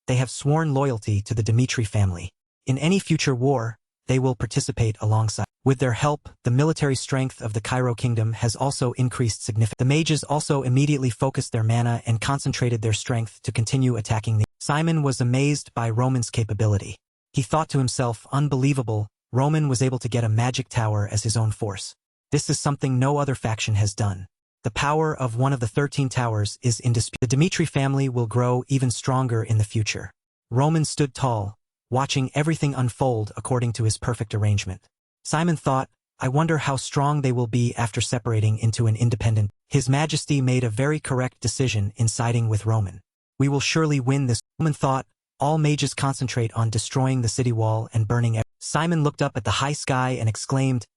they have sworn loyalty to the Dimitri family. In any future war, they will participate alongside. With their help, the military strength of the Cairo Kingdom has also increased significantly. The mages also immediately focused their mana and concentrated their strength to continue attacking the... Simon was amazed by Roman's capability. He thought to himself, unbelievable, Roman was able to get a magic tower as his own force. This is something no other faction has done. The power of one of the 13 towers is indisputable. The Dimitri family will grow even stronger in the future. Roman stood tall, watching everything unfold according to his perfect arrangement. Simon thought, I wonder how strong they will be after separating into an independent. His Majesty made a very correct decision in siding with Roman. We will surely win this. Roman thought, all mages concentrate on destroying the city wall and burning everything. Simon looked up at the high sky and exclaimed,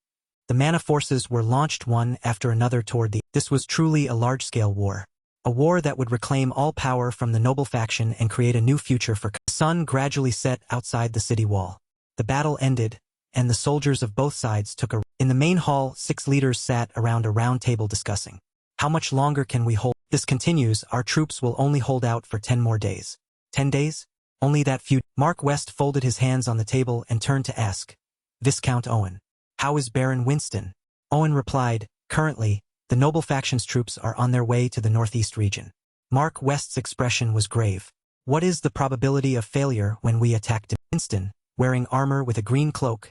the mana forces were launched one after another toward the... This was truly a large-scale war. A war that would reclaim all power from the noble faction and create a new future for... The sun gradually set outside the city wall. The battle ended, and the soldiers of both sides took a... In the main hall, 6 leaders sat around a round table discussing. How much longer can we hold? This continues, our troops will only hold out for 10 more days. 10 days? Only that few... Mark West folded his hands on the table and turned to ask, Viscount Owen, how is Baron Winston? Owen replied, currently, the noble faction's troops are on their way to the northeast region. Mark West's expression was grave. What is the probability of failure when we attack? Winston, wearing armor with a green cloak,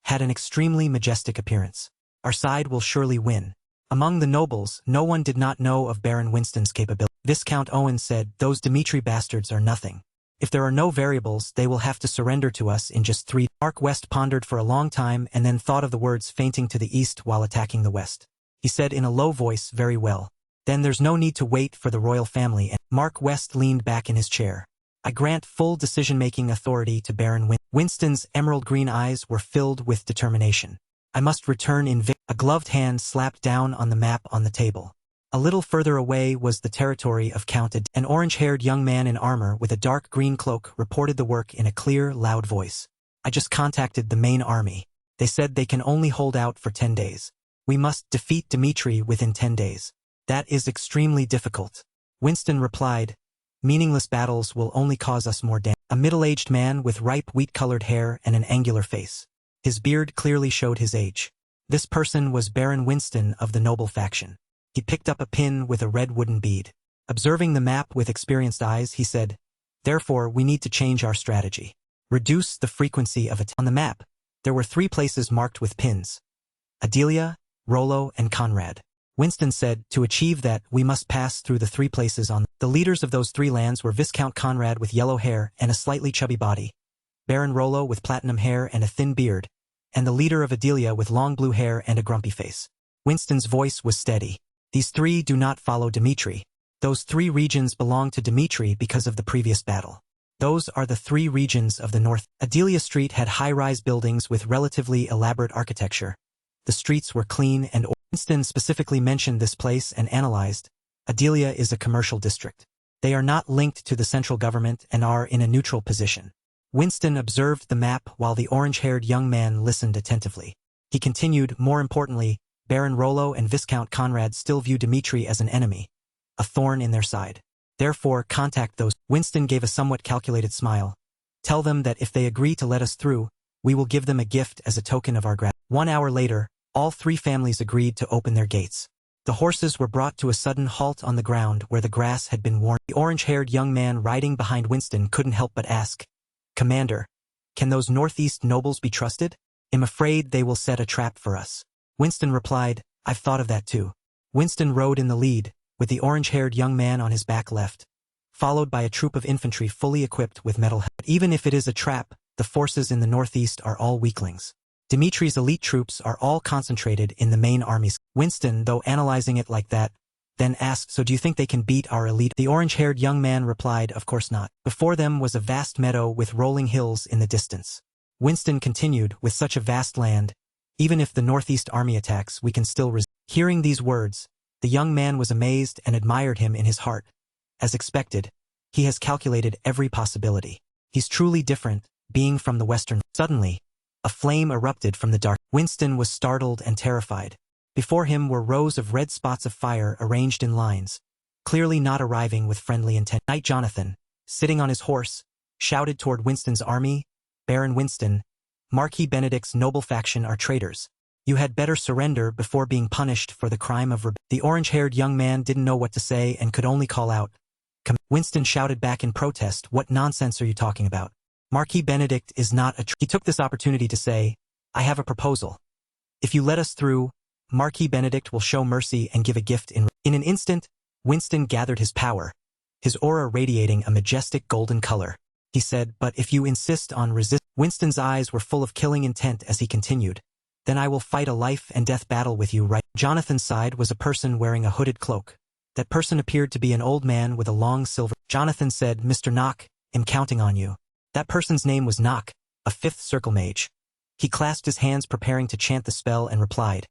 had an extremely majestic appearance. Our side will surely win. Among the nobles, no one did not know of Baron Winston's capability. Viscount Owen said, those Dimitri bastards are nothing. If there are no variables, they will have to surrender to us in just 3. Mark West pondered for a long time and then thought of the words feinting to the east while attacking the west. He said in a low voice, very well. Then there's no need to wait for the royal family. And Mark West leaned back in his chair. I grant full decision-making authority to Baron Winston's emerald green eyes were filled with determination. I must return in A gloved hand slapped down on the map on the table. A little further away was the territory of Count Ad. An orange-haired young man in armor with a dark green cloak reported the work in a clear, loud voice. I just contacted the main army. They said they can only hold out for 10 days. We must defeat Dimitri within 10 days. That is extremely difficult. Winston replied, meaningless battles will only cause us more damage. A middle-aged man with ripe wheat-colored hair and an angular face. His beard clearly showed his age. This person was Baron Winston of the noble faction. He picked up a pin with a red wooden bead. Observing the map with experienced eyes, he said, therefore, we need to change our strategy. Reduce the frequency of attack. On the map, there were 3 places marked with pins. Adelia, Rollo, and Conrad. Winston said, to achieve that, we must pass through the 3 places on. The leaders of those 3 lands were Viscount Conrad with yellow hair and a slightly chubby body, Baron Rollo with platinum hair and a thin beard, and the leader of Adelia with long blue hair and a grumpy face. Winston's voice was steady. These 3 do not follow Dimitri. Those 3 regions belong to Dimitri because of the previous battle. Those are the 3 regions of the north. Adelia Street had high-rise buildings with relatively elaborate architecture. The streets were clean and Winston specifically mentioned this place and analyzed. Adelia is a commercial district. They are not linked to the central government and are in a neutral position. Winston observed the map while the orange-haired young man listened attentively. He continued, more importantly, Baron Rollo and Viscount Conrad still view Dimitri as an enemy, a thorn in their side. Therefore, contact those. Winston gave a somewhat calculated smile. Tell them that if they agree to let us through, we will give them a gift as a token of our gratitude. 1 hour later, all 3 families agreed to open their gates. The horses were brought to a sudden halt on the ground where the grass had been worn. The orange-haired young man riding behind Winston couldn't help but ask, Commander, can those northeast nobles be trusted? I'm afraid they will set a trap for us. Winston replied, I've thought of that too. Winston rode in the lead, with the orange-haired young man on his back left, followed by a troop of infantry fully equipped with metal helmets. Even if it is a trap, the forces in the northeast are all weaklings. Dimitri's elite troops are all concentrated in the main armies. Winston, though analyzing it like that, then asked, so do you think they can beat our elite? The orange-haired young man replied, of course not. Before them was a vast meadow with rolling hills in the distance. Winston continued, with such a vast land, even if the northeast army attacks, we can still resist. Hearing these words, the young man was amazed and admired him in his heart. As expected, he has calculated every possibility. He's truly different, being from the western. Suddenly, a flame erupted from the dark. Winston was startled and terrified. Before him were rows of red spots of fire arranged in lines, clearly not arriving with friendly intent. Knight Jonathan, sitting on his horse, shouted toward Winston's army, Baron Winston, Marquis Benedict's noble faction are traitors. You had better surrender before being punished for the crime of rebellion. The orange-haired young man didn't know what to say and could only call out. Winston shouted back in protest, what nonsense are you talking about? Marquis Benedict is not a traitor. He took this opportunity to say, I have a proposal. If you let us through, Marquis Benedict will show mercy and give a gift in an instant, Winston gathered his power, his aura radiating a majestic golden color. He said, but if you insist on resist. Winston's eyes were full of killing intent as he continued. Then I will fight a life-and-death battle with you right. Jonathan's side was a person wearing a hooded cloak. That person appeared to be an old man with a long silver. Jonathan said, Mr. Nock, I'm counting on you. That person's name was Nock, a 5th circle mage. He clasped his hands preparing to chant the spell and replied,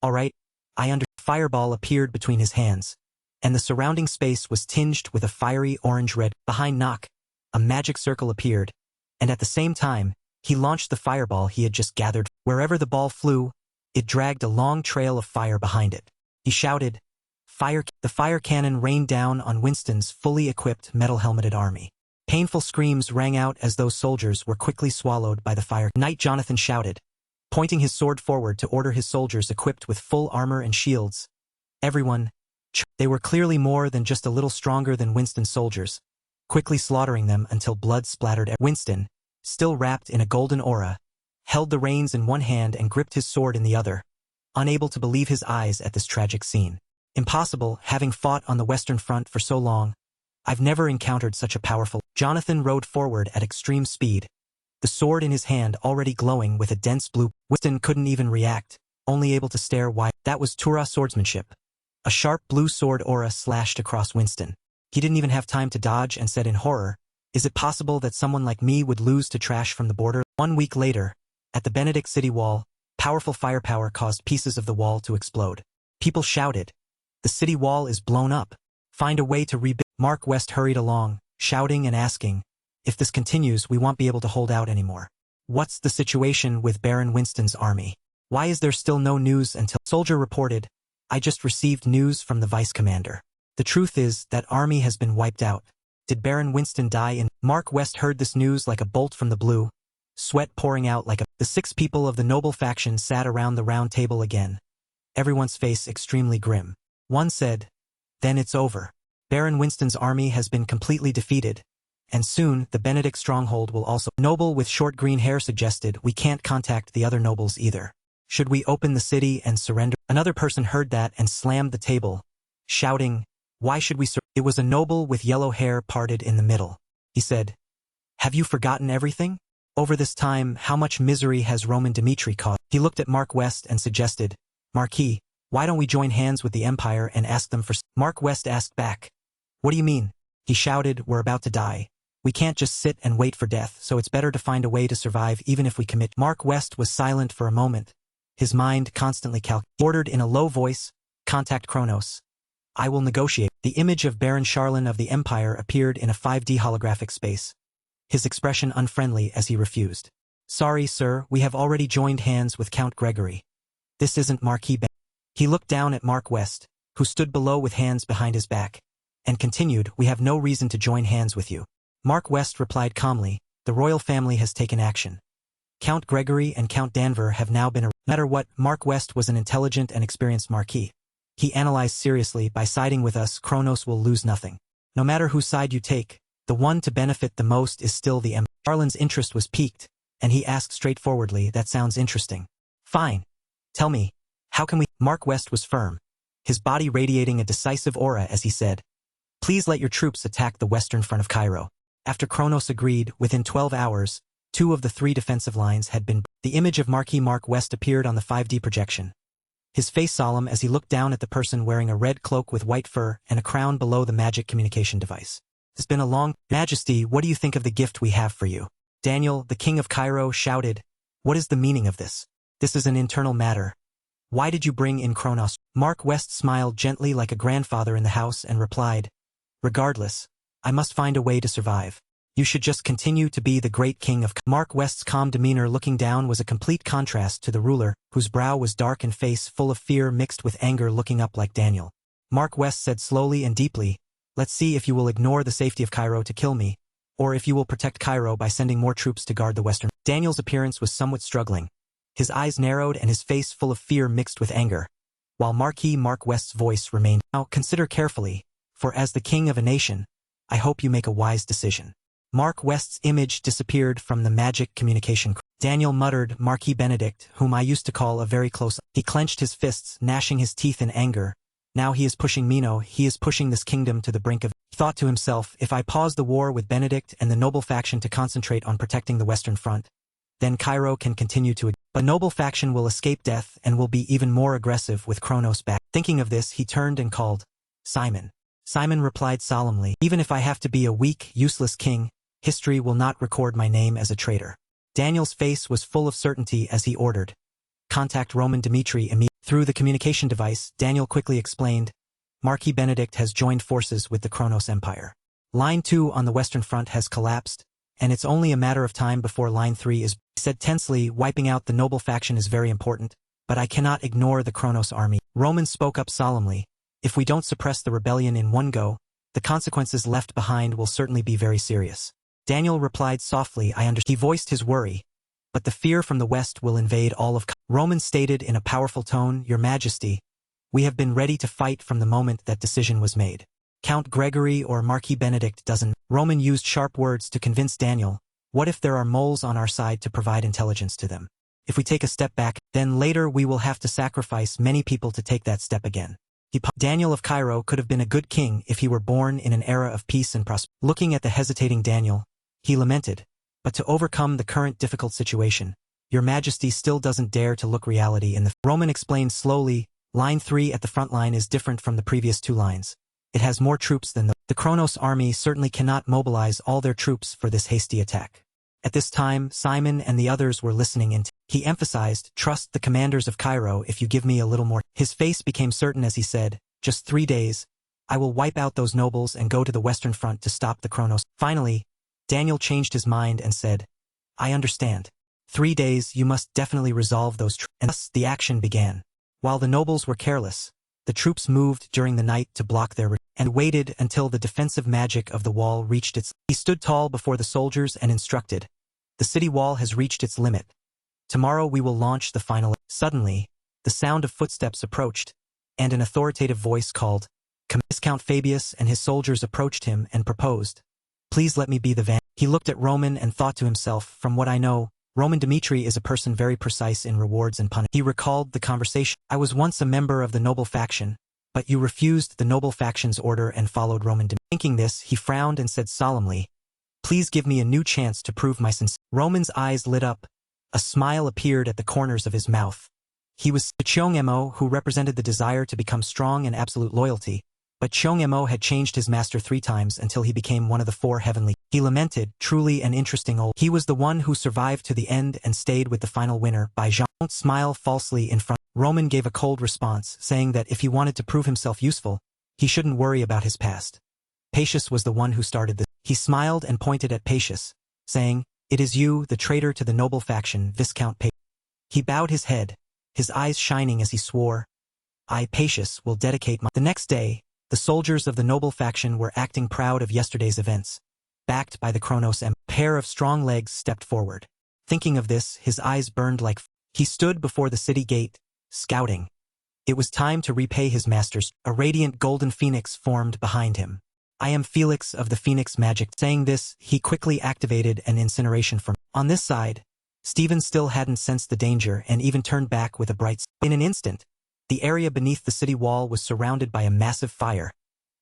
all right, I understand. Fireball appeared between his hands, and the surrounding space was tinged with a fiery orange-red. Behind Nock, a magic circle appeared, and at the same time, he launched the fireball he had just gathered. Wherever the ball flew, it dragged a long trail of fire behind it. He shouted, fire! The fire cannon rained down on Winston's fully equipped metal-helmeted army. Painful screams rang out as those soldiers were quickly swallowed by the fire. Knight Jonathan shouted, pointing his sword forward to order his soldiers equipped with full armor and shields. Everyone, they were clearly more than just a little stronger than Winston's soldiers, quickly slaughtering them until blood splattered. Winston, still wrapped in a golden aura, held the reins in one hand and gripped his sword in the other, unable to believe his eyes at this tragic scene. Impossible, having fought on the Western Front for so long. I've never encountered such a powerful. Jonathan rode forward at extreme speed, the sword in his hand already glowing with a dense blue. Winston couldn't even react, only able to stare wide. That was Tura swordsmanship. A sharp blue sword aura slashed across Winston. He didn't even have time to dodge and said in horror, "Is it possible that someone like me would lose to trash from the border?" 1 week later, at the Benedict city wall, powerful firepower caused pieces of the wall to explode. People shouted, "The city wall is blown up. Find a way to rebuild." Mark West hurried along, shouting and asking, "If this continues, we won't be able to hold out anymore. What's the situation with Baron Winston's army? Why is there still no news until..." Soldier reported, "I just received news from the vice commander. The truth is that army has been wiped out. Did Baron Winston die in..." Mark West heard this news like a bolt from the blue, sweat pouring out like a... The 6 people of the noble faction sat around the round table again, everyone's face extremely grim. One said, "Then it's over. Baron Winston's army has been completely defeated, and soon the Benedict stronghold will also..." Noble with short green hair suggested, "We can't contact the other nobles either. Should we open the city and surrender?" Another person heard that and slammed the table, shouting, "Why should we It was a noble with yellow hair parted in the middle. He said, "Have you forgotten everything? Over this time, how much misery has Roman Dimitri caused?" He looked at Mark West and suggested, "Marquis, why don't we join hands with the Empire and ask them for..." Mark West asked back, "What do you mean?" He shouted, "We're about to die. We can't just sit and wait for death, so it's better to find a way to survive even if we commit." Mark West was silent for a moment, his mind constantly ordered in a low voice, "Contact Kronos. I will negotiate." The image of Baron Charlin of the Empire appeared in a 5D holographic space, his expression unfriendly as he refused. "Sorry, sir, we have already joined hands with Count Gregory. This isn't Marquis Ben." He looked down at Mark West, who stood below with hands behind his back, and continued, "We have no reason to join hands with you." Mark West replied calmly, "The royal family has taken action. Count Gregory and Count Danver have now been No matter what, Mark West was an intelligent and experienced marquis. He analyzed seriously, by siding with us, Kronos will lose nothing. No matter whose side you take, the one to benefit the most is still the Empire. Charlin's interest was piqued, and he asked straightforwardly, "That sounds interesting. Fine. Tell me, how can we..." Mark West was firm, his body radiating a decisive aura as he said, "Please let your troops attack the western front of Cairo." After Kronos agreed, within 12 hours, 2 of the 3 defensive lines had been... The image of Marquis Mark West appeared on the 5D projection, his face solemn as he looked down at the person wearing a red cloak with white fur and a crown below the magic communication device. "It's been a long... Majesty, what do you think of the gift we have for you?" Daniel, the king of Cairo, shouted, "What is the meaning of this? This is an internal matter. Why did you bring in Kronos?" Mark West smiled gently like a grandfather in the house and replied, "Regardless, I must find a way to survive. You should just continue to be the great king of..." Mark West's calm demeanor looking down was a complete contrast to the ruler, whose brow was dark and face full of fear mixed with anger looking up like Daniel. Mark West said slowly and deeply, "Let's see if you will ignore the safety of Cairo to kill me, or if you will protect Cairo by sending more troops to guard the western..." Daniel's appearance was somewhat struggling, his eyes narrowed and his face full of fear mixed with anger, while Marquis Mark West's voice remained, "Now consider carefully, for as the king of a nation, I hope you make a wise decision." Mark West's image disappeared from the magic communication. Daniel muttered, "Marquis Benedict, whom I used to call a very close..." He clenched his fists, gnashing his teeth in anger. "Now he is pushing Mino, he is pushing this kingdom to the brink of..." He thought to himself, "If I pause the war with Benedict and the noble faction to concentrate on protecting the western front, then Cairo can continue to... But noble faction will escape death and will be even more aggressive with Kronos back." Thinking of this, he turned and called, "Simon." Simon replied solemnly, "Even if I have to be a weak, useless king, history will not record my name as a traitor." Daniel's face was full of certainty as he ordered, "Contact Roman Dimitri immediately." Through the communication device, Daniel quickly explained, "Marquis Benedict has joined forces with the Kronos Empire. Line 2 on the western front has collapsed, and it's only a matter of time before Line 3 is..." He said tensely, "Wiping out the noble faction is very important, but I cannot ignore the Kronos army." Roman spoke up solemnly, "If we don't suppress the rebellion in one go, the consequences left behind will certainly be very serious." Daniel replied softly, "I understand." He voiced his worry, "But the fear from the west will invade all of..." Roman stated in a powerful tone, "Your Majesty, we have been ready to fight from the moment that decision was made. Count Gregory or Marquis Benedict doesn't..." Roman used sharp words to convince Daniel, "What if there are moles on our side to provide intelligence to them? If we take a step back, then later we will have to sacrifice many people to take that step again." Daniel of Cairo could have been a good king if he were born in an era of peace and prosperity. Looking at the hesitating Daniel, he lamented, "But to overcome the current difficult situation, Your Majesty still doesn't dare to look reality in the..." Roman explained slowly, Line 3 at the front line is different from the previous 2 lines. It has more troops than the Kronos army certainly cannot mobilize all their troops for this hasty attack. At this time, Simon and the others were listening and he emphasized, trust the commanders of Cairo if you give me a little more. His face became certain as he said, just 3 days, I will wipe out those nobles and go to the Western Front to stop the Kronos. Finally, Daniel changed his mind and said, I understand. 3 days you must definitely resolve those and thus the action began. While the nobles were careless, the troops moved during the night to block their and waited until the defensive magic of the wall reached its. He stood tall before the soldiers and instructed, the city wall has reached its limit. Tomorrow we will launch the final. Suddenly, the sound of footsteps approached, and an authoritative voice called, Count Fabius and his soldiers approached him and proposed, please let me be the van. He looked at Roman and thought to himself, from what I know, Roman Dimitri is a person very precise in rewards and punishment. He recalled the conversation. I was once a member of the noble faction, but you refused the noble faction's order and followed Roman Dimitri. Thinking this, he frowned and said solemnly, please give me a new chance to prove my sincerity. Roman's eyes lit up. A smile appeared at the corners of his mouth. He was Cheong-mo, who represented the desire to become strong and absolute loyalty, but Cheong-mo had changed his master 3 times until he became one of the 4 heavenly. He lamented, truly an interesting old. He was the one who survived to the end and stayed with the final winner by Jean. Don't smile falsely in front. Roman gave a cold response, saying that if he wanted to prove himself useful, he shouldn't worry about his past. Pacius was the one who started this. He smiled and pointed at Pacius, saying, it is you, the traitor to the noble faction, Viscount Pacius. He bowed his head, his eyes shining as he swore, I, Pacius, will dedicate my. The next day, the soldiers of the noble faction were acting proud of yesterday's events. Backed by the Kronos and a pair of strong legs stepped forward. Thinking of this, his eyes burned like he stood before the city gate, scouting. It was time to repay his masters. A radiant golden phoenix formed behind him. I am Felix of the Phoenix Magic. Saying this, he quickly activated an incineration from. On this side, Stephen still hadn't sensed the danger and even turned back with a bright. In an instant, the area beneath the city wall was surrounded by a massive fire,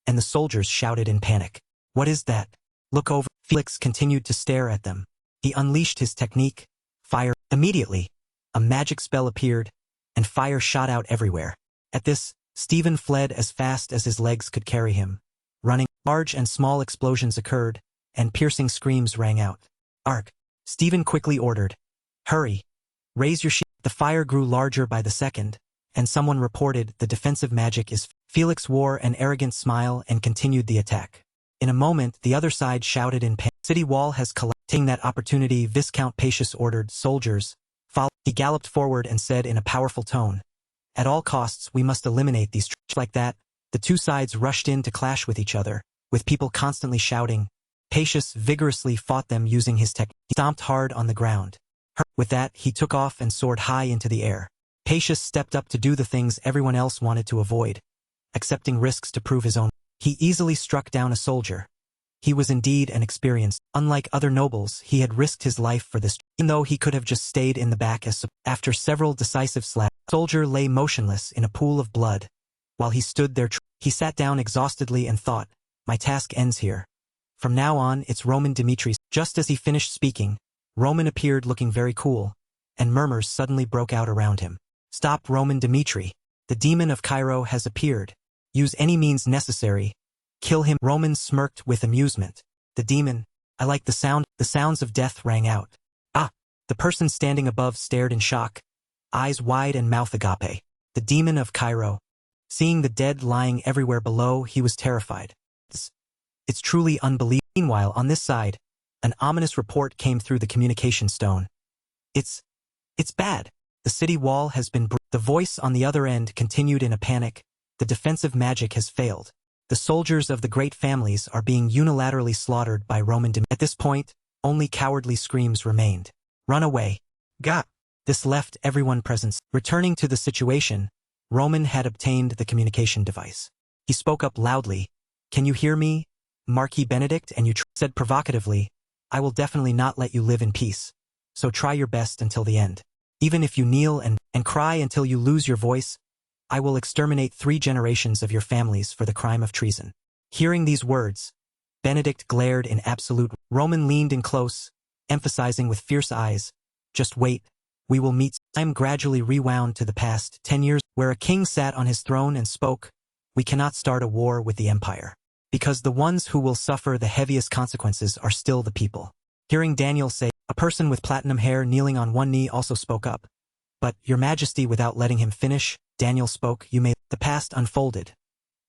and the soldiers shouted in panic. What is that? Look over. Felix continued to stare at them. He unleashed his technique, fire. Immediately, a magic spell appeared, and fire shot out everywhere. At this, Stephen fled as fast as his legs could carry him. Running, large and small explosions occurred, and piercing screams rang out. Arc! Stephen quickly ordered. Hurry! Raise your shield. The fire grew larger by the second, and someone reported the defensive magic is. Felix wore an arrogant smile and continued the attack. In a moment, the other side shouted in panic. City wall has collapsed. Taking that opportunity, Viscount Pacius ordered, soldiers, follow. He galloped forward and said in a powerful tone, at all costs we must eliminate these troops. Like that, the 2 sides rushed in to clash with each other, with people constantly shouting. Pacius vigorously fought them using his technique. He stomped hard on the ground. With that, he took off and soared high into the air. Pacius stepped up to do the things everyone else wanted to avoid, accepting risks to prove his own. He easily struck down a soldier. He was indeed an experienced. Unlike other nobles, he had risked his life for this, even though he could have just stayed in the back as support. After several decisive slaps, the soldier lay motionless in a pool of blood. While he stood there, he sat down exhaustedly and thought, my task ends here. From now on, it's Roman Dimitri's. Just as he finished speaking, Roman appeared looking very cool, and murmurs suddenly broke out around him. Stop, Roman Dimitri. The demon of Cairo has appeared. Use any means necessary. Kill him. Roman smirked with amusement. The demon. I like the sound. The sounds of death rang out. Ah! The person standing above stared in shock, eyes wide and mouth agape. The demon of Cairo. Seeing the dead lying everywhere below, he was terrified. It's truly unbelievable. Meanwhile, on this side, an ominous report came through the communication stone. It's bad. The city wall has been The voice on the other end continued in a panic. The defensive magic has failed. The soldiers of the great families are being unilaterally slaughtered by Roman At this point, only cowardly screams remained. Run away. Gah! This left everyone present. Returning to the situation, Roman had obtained the communication device. He spoke up loudly. Can you hear me, Marquis Benedict? And you said provocatively, I will definitely not let you live in peace. So try your best until the end. Even if you kneel and cry until you lose your voice, I will exterminate 3 generations of your families for the crime of treason. Hearing these words, Benedict glared in absolute. Roman leaned in close, emphasizing with fierce eyes, just wait, We will meet. Time gradually rewound to the past 10 years, where a king sat on his throne and spoke, "We cannot start a war with the empire, because the ones who will suffer the heaviest consequences are still the people." Hearing Daniel say, a person with platinum hair kneeling on one knee also spoke up. "But, Your Majesty," without letting him finish, Daniel spoke, "You may." The past unfolded.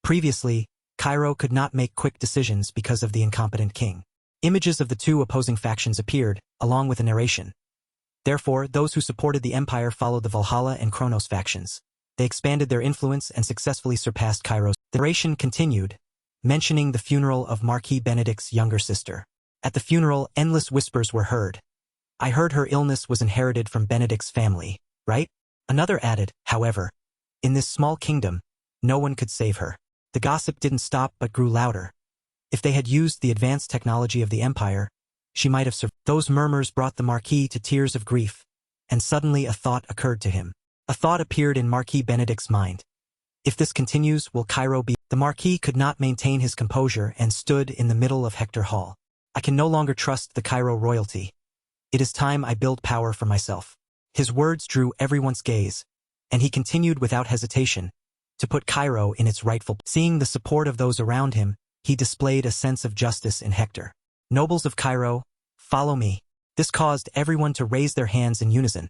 Previously, Cairo could not make quick decisions because of the incompetent king. Images of the two opposing factions appeared, along with a narration. Therefore, those who supported the empire followed the Valhalla and Kronos factions. They expanded their influence and successfully surpassed Cairo's. The narration continued, mentioning the funeral of Marquis Benedict's younger sister. At the funeral, endless whispers were heard. "I heard her illness was inherited from Benedict's family, right?" Another added, "However, in this small kingdom, no one could save her." The gossip didn't stop but grew louder. If they had used the advanced technology of the empire, she might have survived. Those murmurs brought the Marquis to tears of grief, and suddenly a thought occurred to him. A thought appeared in Marquis Benedict's mind. If this continues, will Cairo be? The Marquis could not maintain his composure and stood in the middle of Hector Hall. "I can no longer trust the Cairo royalty. It is time I build power for myself." His words drew everyone's gaze, and he continued without hesitation, to put Cairo in its rightful place. Seeing the support of those around him, he displayed a sense of justice in Hector. "Nobles of Cairo, follow me." This caused everyone to raise their hands in unison,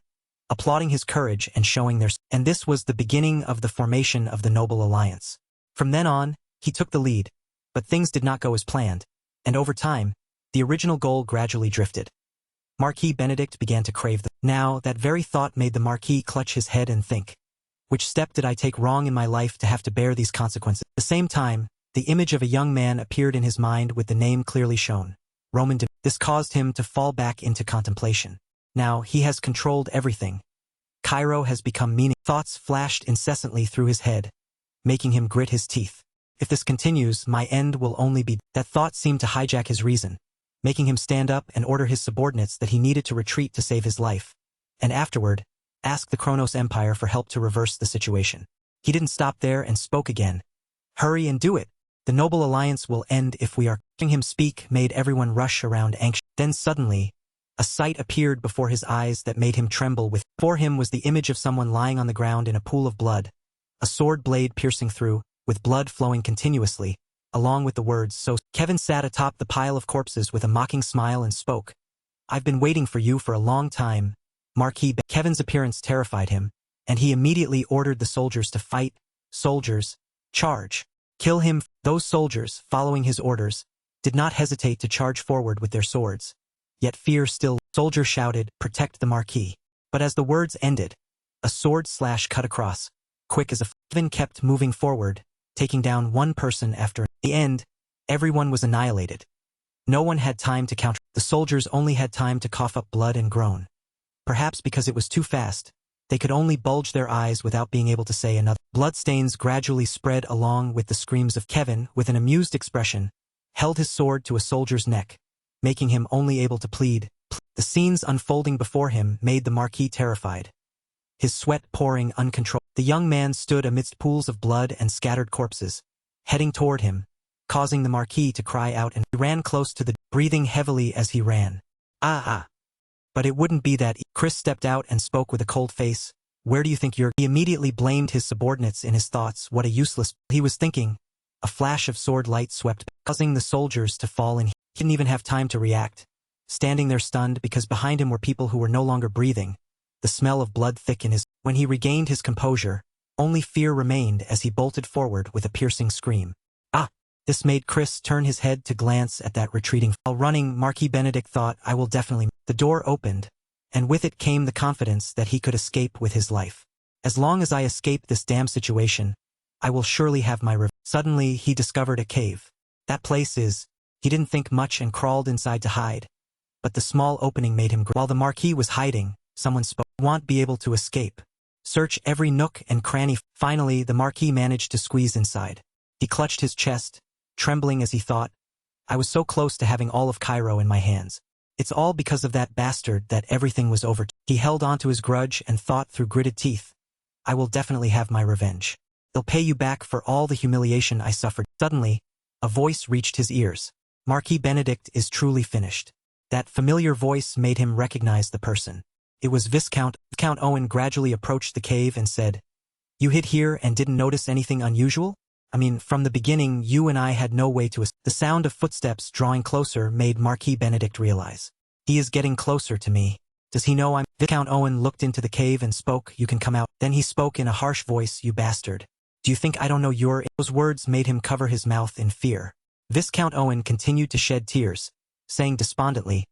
applauding his courage and showing their. And this was the beginning of the formation of the Noble Alliance. From then on, he took the lead, but things did not go as planned, and over time, the original goal gradually drifted. Marquis Benedict began to crave the. Now, that very thought made the Marquis clutch his head and think, which step did I take wrong in my life to have to bear these consequences? At the same time, the image of a young man appeared in his mind with the name clearly shown, Roman. This caused him to fall back into contemplation. Now, he has controlled everything. Cairo has become meaning. Thoughts flashed incessantly through his head, making him grit his teeth. If this continues, my end will only be. That thought seemed to hijack his reason, making him stand up and order his subordinates that he needed to retreat to save his life, and afterward, ask the Kronos Empire for help to reverse the situation. He didn't stop there and spoke again. "Hurry and do it. The Noble Alliance will end if we are." Hearing him speak made everyone rush around anxious. Then suddenly, a sight appeared before his eyes that made him tremble with. Before him was the image of someone lying on the ground in a pool of blood, a sword blade piercing through, with blood flowing continuously, along with the words "so." Kevin sat atop the pile of corpses with a mocking smile and spoke. "I've been waiting for you for a long time, Marquis." Kevin's appearance terrified him, and he immediately ordered the soldiers to fight. "Soldiers, charge! Kill him!" Those soldiers, following his orders, did not hesitate to charge forward with their swords. Yet fear still. Soldier shouted, "Protect the Marquis." But as the words ended, a sword slash cut across, quick as a. Kevin kept moving forward, taking down one person after. In the end, everyone was annihilated. No one had time to counter. The soldiers only had time to cough up blood and groan. Perhaps because it was too fast, they could only bulge their eyes without being able to say another. Bloodstains gradually spread along with the screams of. Kevin, with an amused expression, held his sword to a soldier's neck, making him only able to plead. The scenes unfolding before him made the Marquis terrified, his sweat pouring uncontrolled. The young man stood amidst pools of blood and scattered corpses, heading toward him, causing the Marquis to cry out, and he ran close to the. Breathing heavily as he ran. Ah. But it wouldn't be that. Chris stepped out and spoke with a cold face. "Where do you think you're?" He immediately blamed his subordinates in his thoughts. What a useless. He was thinking. A flash of sword light swept, causing the soldiers to fall, and he didn't even have time to react, standing there stunned because behind him were people who were no longer breathing, the smell of blood thick in his. When he regained his composure, only fear remained as he bolted forward with a piercing scream. "Ah!" This made Chris turn his head to glance at that retreating. While running, Marquis Benedict thought, "I will definitely." The door opened, and with it came the confidence that he could escape with his life. "As long as I escape this damn situation, I will surely have my revenge." Suddenly, he discovered a cave. That place is. He didn't think much and crawled inside to hide. But the small opening made him. While the Marquis was hiding, someone spoke. "Won't be able to escape. Search every nook and cranny." Finally, the Marquis managed to squeeze inside. He clutched his chest, trembling as he thought, "I was so close to having all of Cairo in my hands. It's all because of that bastard that everything was over." He held onto his grudge and thought through gritted teeth, "I will definitely have my revenge. They'll pay you back for all the humiliation I suffered." Suddenly, a voice reached his ears. "Marquis Benedict is truly finished." That familiar voice made him recognize the person. It was Viscount. Viscount Owen gradually approached the cave and said, "You hid here and didn't notice anything unusual? I mean, from the beginning you and I had no way to The sound of footsteps drawing closer made Marquis Benedict realize. He is getting closer to me. Does he know I'm— Viscount Owen looked into the cave and spoke, "You can come out." Then he spoke in a harsh voice, "You bastard. Do you think I don't know you're—" Those words made him cover his mouth in fear. Viscount Owen continued to shed tears, saying despondently,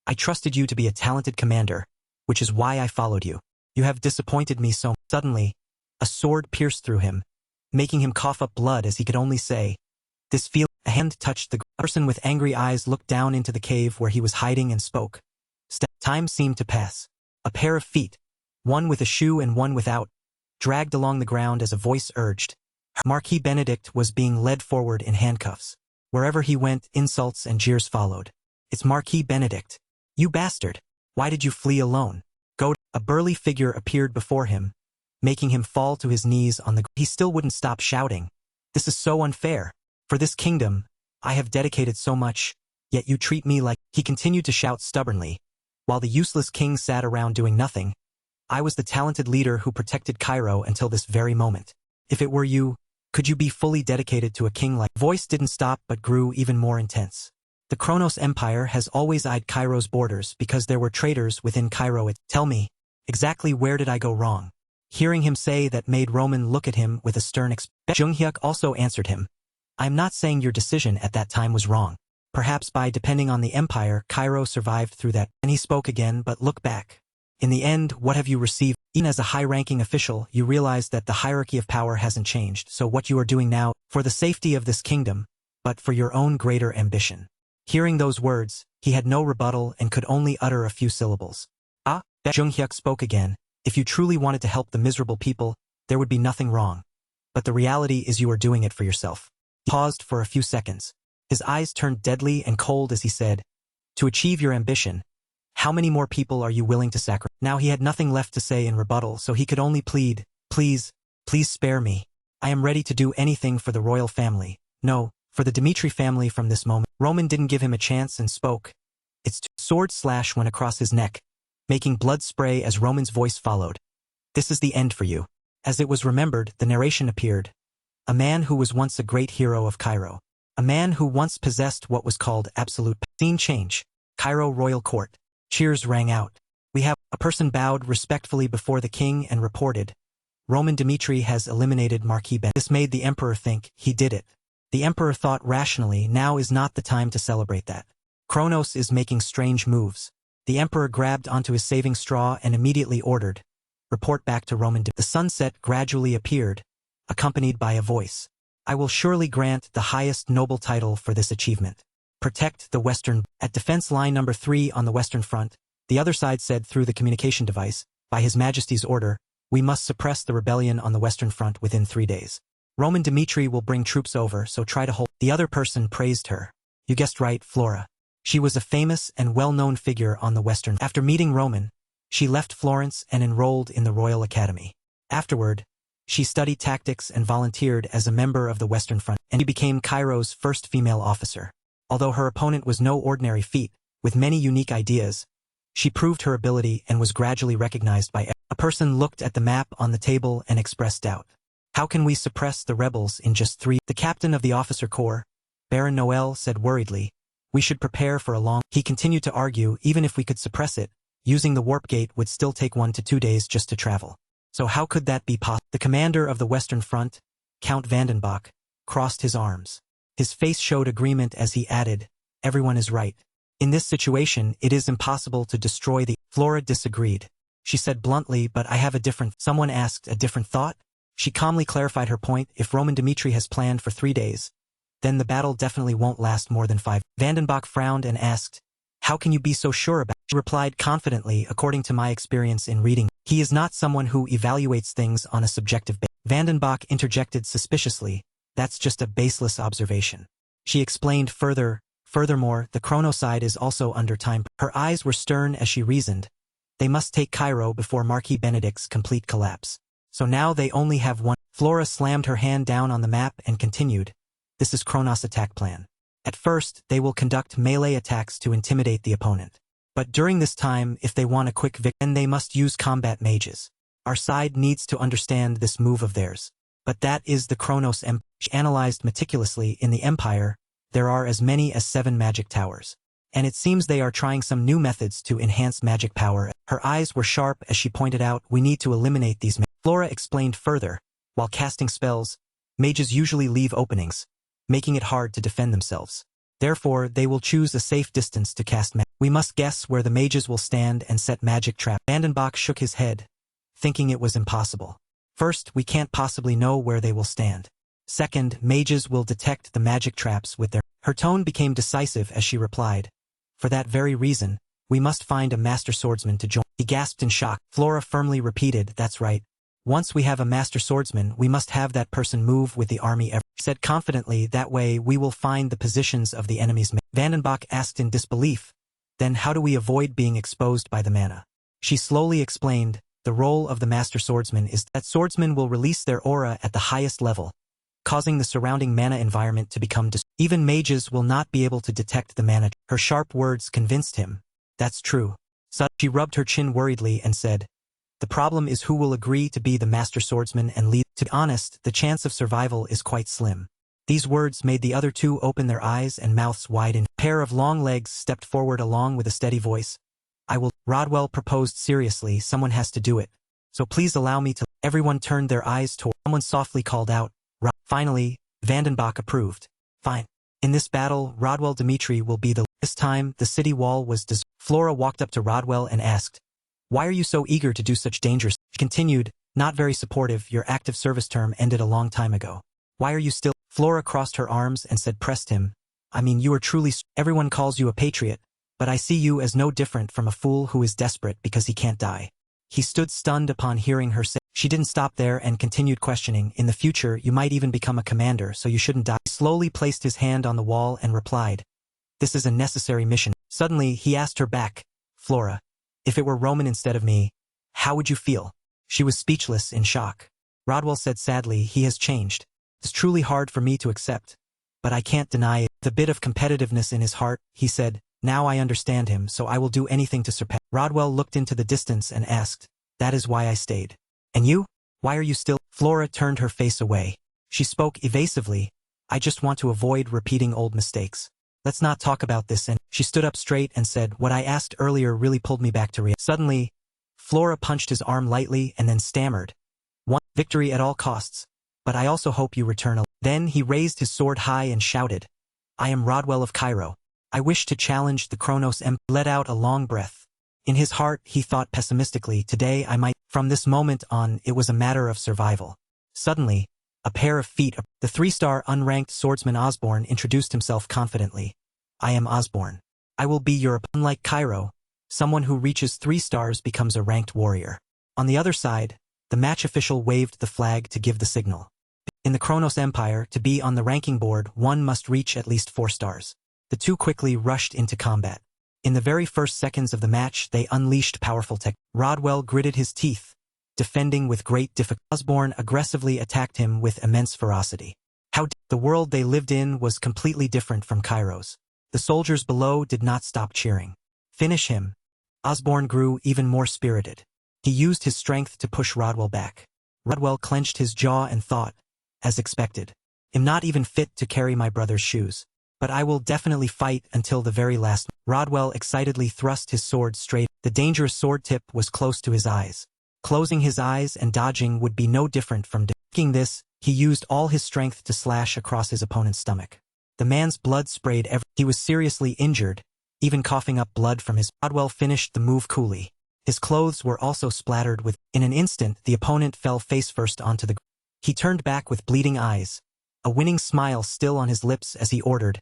"I trusted you to be a talented commander, which is why I followed you. You have disappointed me so much." Suddenly, a sword pierced through him, making him cough up blood as he could only say, "This feeling." A hand touched the person with angry eyes looked down into the cave where he was hiding and spoke. Time seemed to pass. A pair of feet, one with a shoe and one without, dragged along the ground as a voice urged. Marquis Benedict was being led forward in handcuffs. Wherever he went, insults and jeers followed. "It's Marquis Benedict. You bastard. Why did you flee alone? Go." A burly figure appeared before him, making him fall to his knees on the ground. He still wouldn't stop shouting, "This is so unfair. For this kingdom, I have dedicated so much, yet you treat me like—" He continued to shout stubbornly, while the useless king sat around doing nothing. "I was the talented leader who protected Cairo until this very moment. If it were you, could you be fully dedicated to a king like—" Voice didn't stop but grew even more intense. "The Kronos Empire has always eyed Cairo's borders because there were traitors within Cairo. Tell me, exactly where did I go wrong?" Hearing him say that made Roman look at him with a stern expression. Junghyuk also answered him, "I am not saying your decision at that time was wrong. Perhaps by depending on the empire, Cairo survived through that." And he spoke again, "But look back. In the end, what have you received? Even as a high-ranking official, you realize that the hierarchy of power hasn't changed, so what you are doing now, for the safety of this kingdom, but for your own greater ambition." Hearing those words, he had no rebuttal and could only utter a few syllables. Junghyuk spoke again, "If you truly wanted to help the miserable people, there would be nothing wrong. But the reality is you are doing it for yourself." He paused for a few seconds. His eyes turned deadly and cold as he said, "To achieve your ambition, how many more people are you willing to sacrifice?" Now he had nothing left to say in rebuttal, so he could only plead, "Please, please spare me. I am ready to do anything for the royal family. No, for the Dimitri family from this moment." Roman didn't give him a chance and spoke. Sword slash went across his neck, making blood spray as Roman's voice followed. "This is the end for you." As it was remembered, the narration appeared. A man who was once a great hero of Cairo. A man who once possessed what was called absolute scene change. Cairo Royal Court. Cheers rang out. "We have—" A person bowed respectfully before the king and reported, "Roman Dimitri has eliminated Marquis Ben." This made the emperor think, he did it. The emperor thought rationally, now is not the time to celebrate that. Kronos is making strange moves. The emperor grabbed onto his saving straw and immediately ordered, "Report back to Roman." The sunset gradually appeared, accompanied by a voice. "I will surely grant the highest noble title for this achievement. Protect the Western." At defense line number 3 on the Western Front, the other side said through the communication device, "By His Majesty's order, we must suppress the rebellion on the Western Front within 3 days. Roman Dimitri will bring troops over, so try to hold." The other person praised her. "You guessed right, Flora. She was a famous and well-known figure on the Western." After meeting Roman, she left Florence and enrolled in the Royal Academy. Afterward, she studied tactics and volunteered as a member of the Western Front, and she became Cairo's first female officer. Although her opponent was no ordinary feat, with many unique ideas, she proved her ability and was gradually recognized by everyone. A person looked at the map on the table and expressed doubt. "How can we suppress the rebels in just 3?" The captain of the officer corps, Baron Noel, said worriedly, "We should prepare for a long—" He continued to argue, even if we could suppress it, using the warp gate would still take 1 to 2 days just to travel. So how could that be possible? The commander of the Western Front, Count Vandenbach, crossed his arms. His face showed agreement as he added, "Everyone is right. In this situation, it is impossible to destroy the—" Flora disagreed. She said bluntly, "But I have a different—" Someone asked, "A different thought?" She calmly clarified her point. "If Roman Dimitri has planned for 3 days, then the battle definitely won't last more than 5. Vandenbach frowned and asked, "How can you be so sure about it?" She replied confidently, "According to my experience in reading, he is not someone who evaluates things on a subjective basis." Vandenbach interjected suspiciously, "That's just a baseless observation." She explained furthermore, the chronoside is also under time. Her eyes were stern as she reasoned. They must take Cairo before Marquis Benedict's complete collapse. So now they only have one. Flora slammed her hand down on the map and continued, "This is Kronos' attack plan. At first, they will conduct melee attacks to intimidate the opponent. But during this time, if they want a quick victory, then they must use combat mages. Our side needs to understand this move of theirs. But that is the Kronos Empire. Analyzed meticulously in the Empire, there are as many as 7 magic towers. And it seems they are trying some new methods to enhance magic power. Her eyes were sharp as she pointed out, we need to eliminate these. Flora explained further, while casting spells, mages usually leave openings, making it hard to defend themselves. Therefore, they will choose a safe distance to cast magic. We must guess where the mages will stand and set magic traps. Vandenbach shook his head, thinking it was impossible. First, we can't possibly know where they will stand. Second, mages will detect the magic traps with their... Her tone became decisive as she replied, for that very reason, we must find a master swordsman to join. He gasped in shock. Flora firmly repeated, that's right. Once we have a master swordsman, we must have that person move with the army ever. Said confidently, that way we will find the positions of the enemy's men. Vandenbach asked in disbelief, then how do we avoid being exposed by the mana? She slowly explained, the role of the master swordsman is that swordsmen will release their aura at the highest level, causing the surrounding mana environment to become even mages will not be able to detect the mana. Her sharp words convinced him. That's true. So she rubbed her chin worriedly and said, the problem is who will agree to be the master swordsman and lead. To be honest, the chance of survival is quite slim. These words made the other two open their eyes and mouths wide. A pair of long legs stepped forward along with a steady voice. I will. Rodwell proposed seriously, someone has to do it. So please allow me to. Everyone turned their eyes toward. Someone softly called out. Finally, Vandenbach approved. Fine. In this battle, Rodwell Dimitri will be the... This time, the city wall was deserted. Flora walked up to Rodwell and asked, why are you so eager to do such dangerous... She continued, not very supportive, your active service term ended a long time ago. Why are you still... Flora crossed her arms and said pressed him, I mean you are truly... Everyone calls you a patriot, but I see you as no different from a fool who is desperate because he can't die. He stood stunned upon hearing her say. She didn't stop there and continued questioning, in the future you might even become a commander so you shouldn't die. He slowly placed his hand on the wall and replied, this is a necessary mission. Suddenly he asked her back, Flora, if it were Roman instead of me, how would you feel? She was speechless in shock. Rodwell said sadly, he has changed. It's truly hard for me to accept, but I can't deny it. The bit of competitiveness in his heart, he said, now I understand him so I will do anything to surpass. Rodwell looked into the distance and asked, that is why I stayed. And you? Why are you still? Flora turned her face away. She spoke evasively, I just want to avoid repeating old mistakes. Let's not talk about this. And she stood up straight and said, what I asked earlier really pulled me back to reality. Suddenly, Flora punched his arm lightly and then stammered, one victory at all costs, but I also hope you return alive. Then he raised his sword high and shouted, I am Rodwell of Cairo. I wish to challenge the Kronos Empire. Let out a long breath. In his heart he thought pessimistically, today I might. From this moment on it was a matter of survival. Suddenly, a pair of feet. The 3-star unranked swordsman Osborne introduced himself confidently. I am Osborne. I will be your... Unlike Cairo, someone who reaches 3 stars becomes a ranked warrior. On the other side, the match official waved the flag to give the signal. In the Kronos Empire, to be on the ranking board, one must reach at least 4 stars. The two quickly rushed into combat. In the very first seconds of the match, they unleashed powerful tech. Rodwell gritted his teeth, defending with great difficulty. Osborne aggressively attacked him with immense ferocity. The world they lived in was completely different from Cairo's. The soldiers below did not stop cheering. Finish him. Osborne grew even more spirited. He used his strength to push Rodwell back. Rodwell clenched his jaw and thought, as expected, I'm not even fit to carry my brother's shoes. But I will definitely fight until the very last. Rodwell excitedly thrust his sword straight. The dangerous sword tip was close to his eyes. Closing his eyes and dodging would be no different from doing this. He used all his strength to slash across his opponent's stomach. The man's blood sprayed everywhere. He was seriously injured, even coughing up blood from his... Rodwell finished the move coolly. His clothes were also splattered with... In an instant, the opponent fell face first onto the ground. He turned back with bleeding eyes, a winning smile still on his lips as he ordered,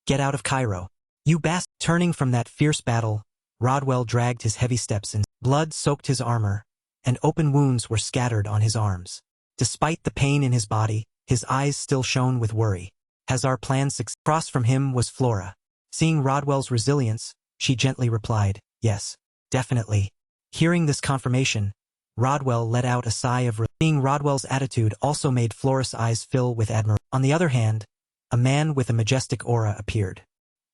get out of Cairo. You bastard! Turning from that fierce battle, Rodwell dragged his heavy steps in. Blood soaked his armor, and open wounds were scattered on his arms. Despite the pain in his body, his eyes still shone with worry. Has our plan succeeded? Across from him was Flora. Seeing Rodwell's resilience, she gently replied, yes, definitely. Hearing this confirmation, Rodwell let out a sigh of relief. Seeing Rodwell's attitude also made Flora's eyes fill with admiration. On the other hand, a man with a majestic aura appeared.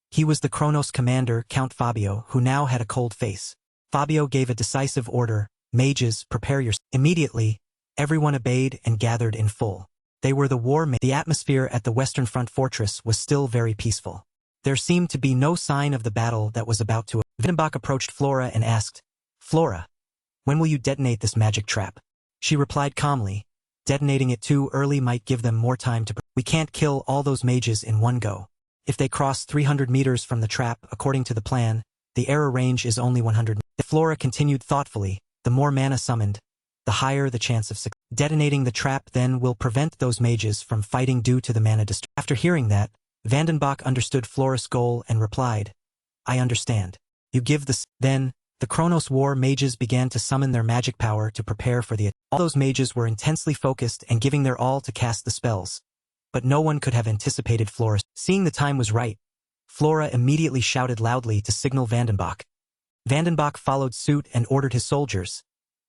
He was the Kronos commander, Count Fabio, who now had a cold face. Fabio gave a decisive order, "Mages, prepare yourselves." Immediately, everyone obeyed and gathered in full. They were the war mages. The atmosphere at the Western Front fortress was still very peaceful. There seemed to be no sign of the battle that was about to. Vandenbach approached Flora and asked, "Flora, when will you detonate this magic trap?" She replied calmly, "Detonating it too early might give them more time to. We can't kill all those mages in one go. If they cross 300 meters from the trap, according to the plan, the error range is only 100. Flora continued thoughtfully, "The more mana summoned, the higher the chance of success. Detonating the trap then will prevent those mages from fighting due to the mana destruction." After hearing that, Vandenbach understood Flora's goal and replied, "I understand. You give the." Then, the Kronos war mages began to summon their magic power to prepare for the. All those mages were intensely focused and giving their all to cast the spells. But no one could have anticipated Flora. Seeing the time was right, Flora immediately shouted loudly to signal Vandenbach. Vandenbach followed suit and ordered his soldiers.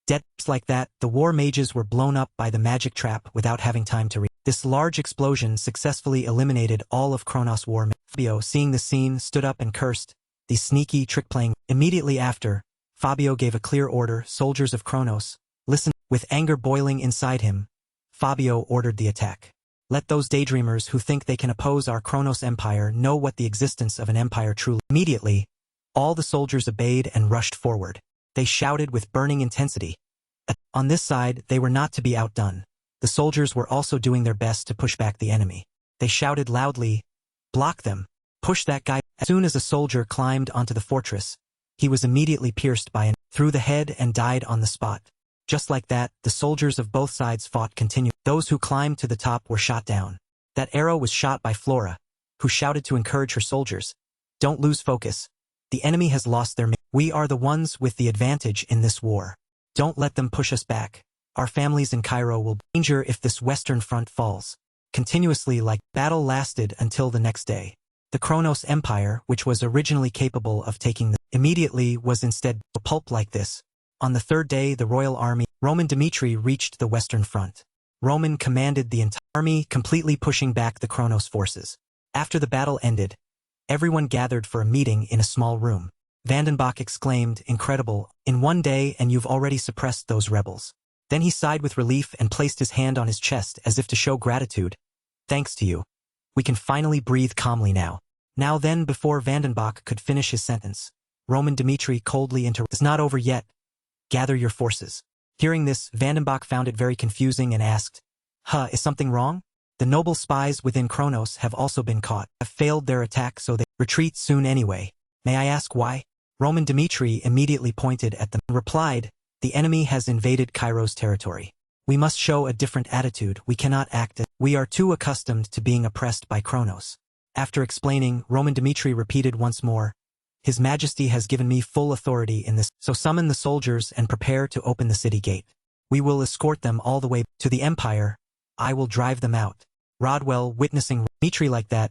Just like that, the war mages were blown up by the magic trap without having time to This large explosion successfully eliminated all of Kronos' war mages. Fabio, seeing the scene, stood up and cursed, "These sneaky trick-playing." Immediately after, Fabio gave a clear order, "Soldiers of Kronos, listen." With anger boiling inside him, Fabio ordered the attack. "Let those daydreamers who think they can oppose our Kronos empire know what the existence of an empire truly." Immediately, all the soldiers obeyed and rushed forward. They shouted with burning intensity. On this side, they were not to be outdone. The soldiers were also doing their best to push back the enemy. They shouted loudly, "Block them! Push that guy!" As soon as a soldier climbed onto the fortress, he was immediately pierced by an through the head and died on the spot. Just like that, the soldiers of both sides fought continued. Those who climbed to the top were shot down. That arrow was shot by Flora, who shouted to encourage her soldiers, "Don't lose focus. The enemy has lost their. We are the ones with the advantage in this war. Don't let them push us back. Our families in Cairo will be in danger if this Western Front falls." Continuously like battle lasted until the next day. The Kronos Empire, which was originally capable of taking the immediately, was instead a pulp like this. On the third day, the royal army, Roman Dimitri, reached the Western Front. Roman commanded the entire army, completely pushing back the Kronos forces. After the battle ended, everyone gathered for a meeting in a small room. Vandenbach exclaimed, "Incredible, in one day and you've already suppressed those rebels." Then he sighed with relief and placed his hand on his chest as if to show gratitude. "Thanks to you. We can finally breathe calmly now." Now then, before Vandenbach could finish his sentence, Roman Dimitri coldly interrupted, "It's not over yet. Gather your forces." Hearing this, Vandenbach found it very confusing and asked, Is something wrong? The noble spies within Kronos have also been caught, have failed their attack, so they retreat soon anyway. May I ask why?" Roman Dimitri immediately pointed at them and replied, "The enemy has invaded Cairo's territory. We must show a different attitude. We cannot act as we are too accustomed to being oppressed by Kronos." After explaining, Roman Dimitri repeated once more, "His Majesty has given me full authority in this, so summon the soldiers and prepare to open the city gate. We will escort them all the way to the Empire. I will drive them out." Rodwell, witnessing Dimitri like that,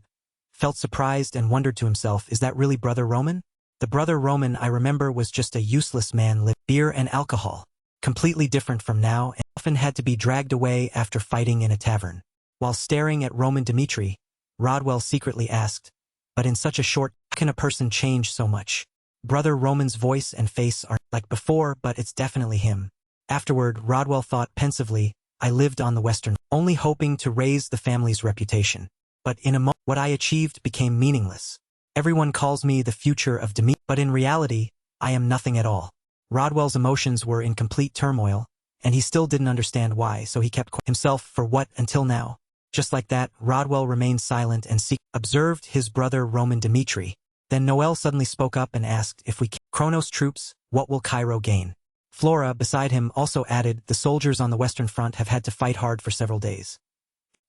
felt surprised and wondered to himself, "Is that really Brother Roman? The Brother Roman I remember was just a useless man living beer and alcohol, completely different from now, and often had to be dragged away after fighting in a tavern." While staring at Roman Dimitri, Rodwell secretly asked, "But in such a short, how can a person change so much? Brother Roman's voice and face are like before, but it's definitely him." Afterward, Rodwell thought pensively, "I lived on the Western, only hoping to raise the family's reputation. But in a moment, what I achieved became meaningless. Everyone calls me the future of Dimitri, but in reality, I am nothing at all." Rodwell's emotions were in complete turmoil, and he still didn't understand why, so he kept himself for what until now. Just like that, Rodwell remained silent and observed his brother Roman Dimitri. Then Noel suddenly spoke up and asked, "If we kill Kronos troops, what will Cairo gain?" Flora, beside him, also added, "The soldiers on the Western Front have had to fight hard for several days.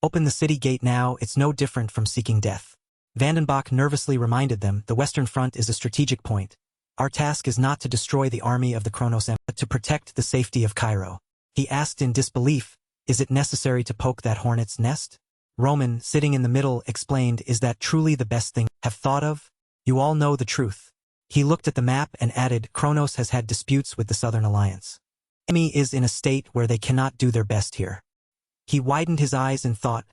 Open the city gate now, it's no different from seeking death." Vandenbach nervously reminded them, "The Western Front is a strategic point. Our task is not to destroy the army of the Kronos Empire, but to protect the safety of Cairo." He asked in disbelief, "Is it necessary to poke that hornet's nest?" Roman, sitting in the middle, explained, "Is that truly the best thing have thought of? You all know the truth." He looked at the map and added, "Kronos has had disputes with the Southern Alliance. The enemy is in a state where they cannot do their best here." He widened his eyes and thought,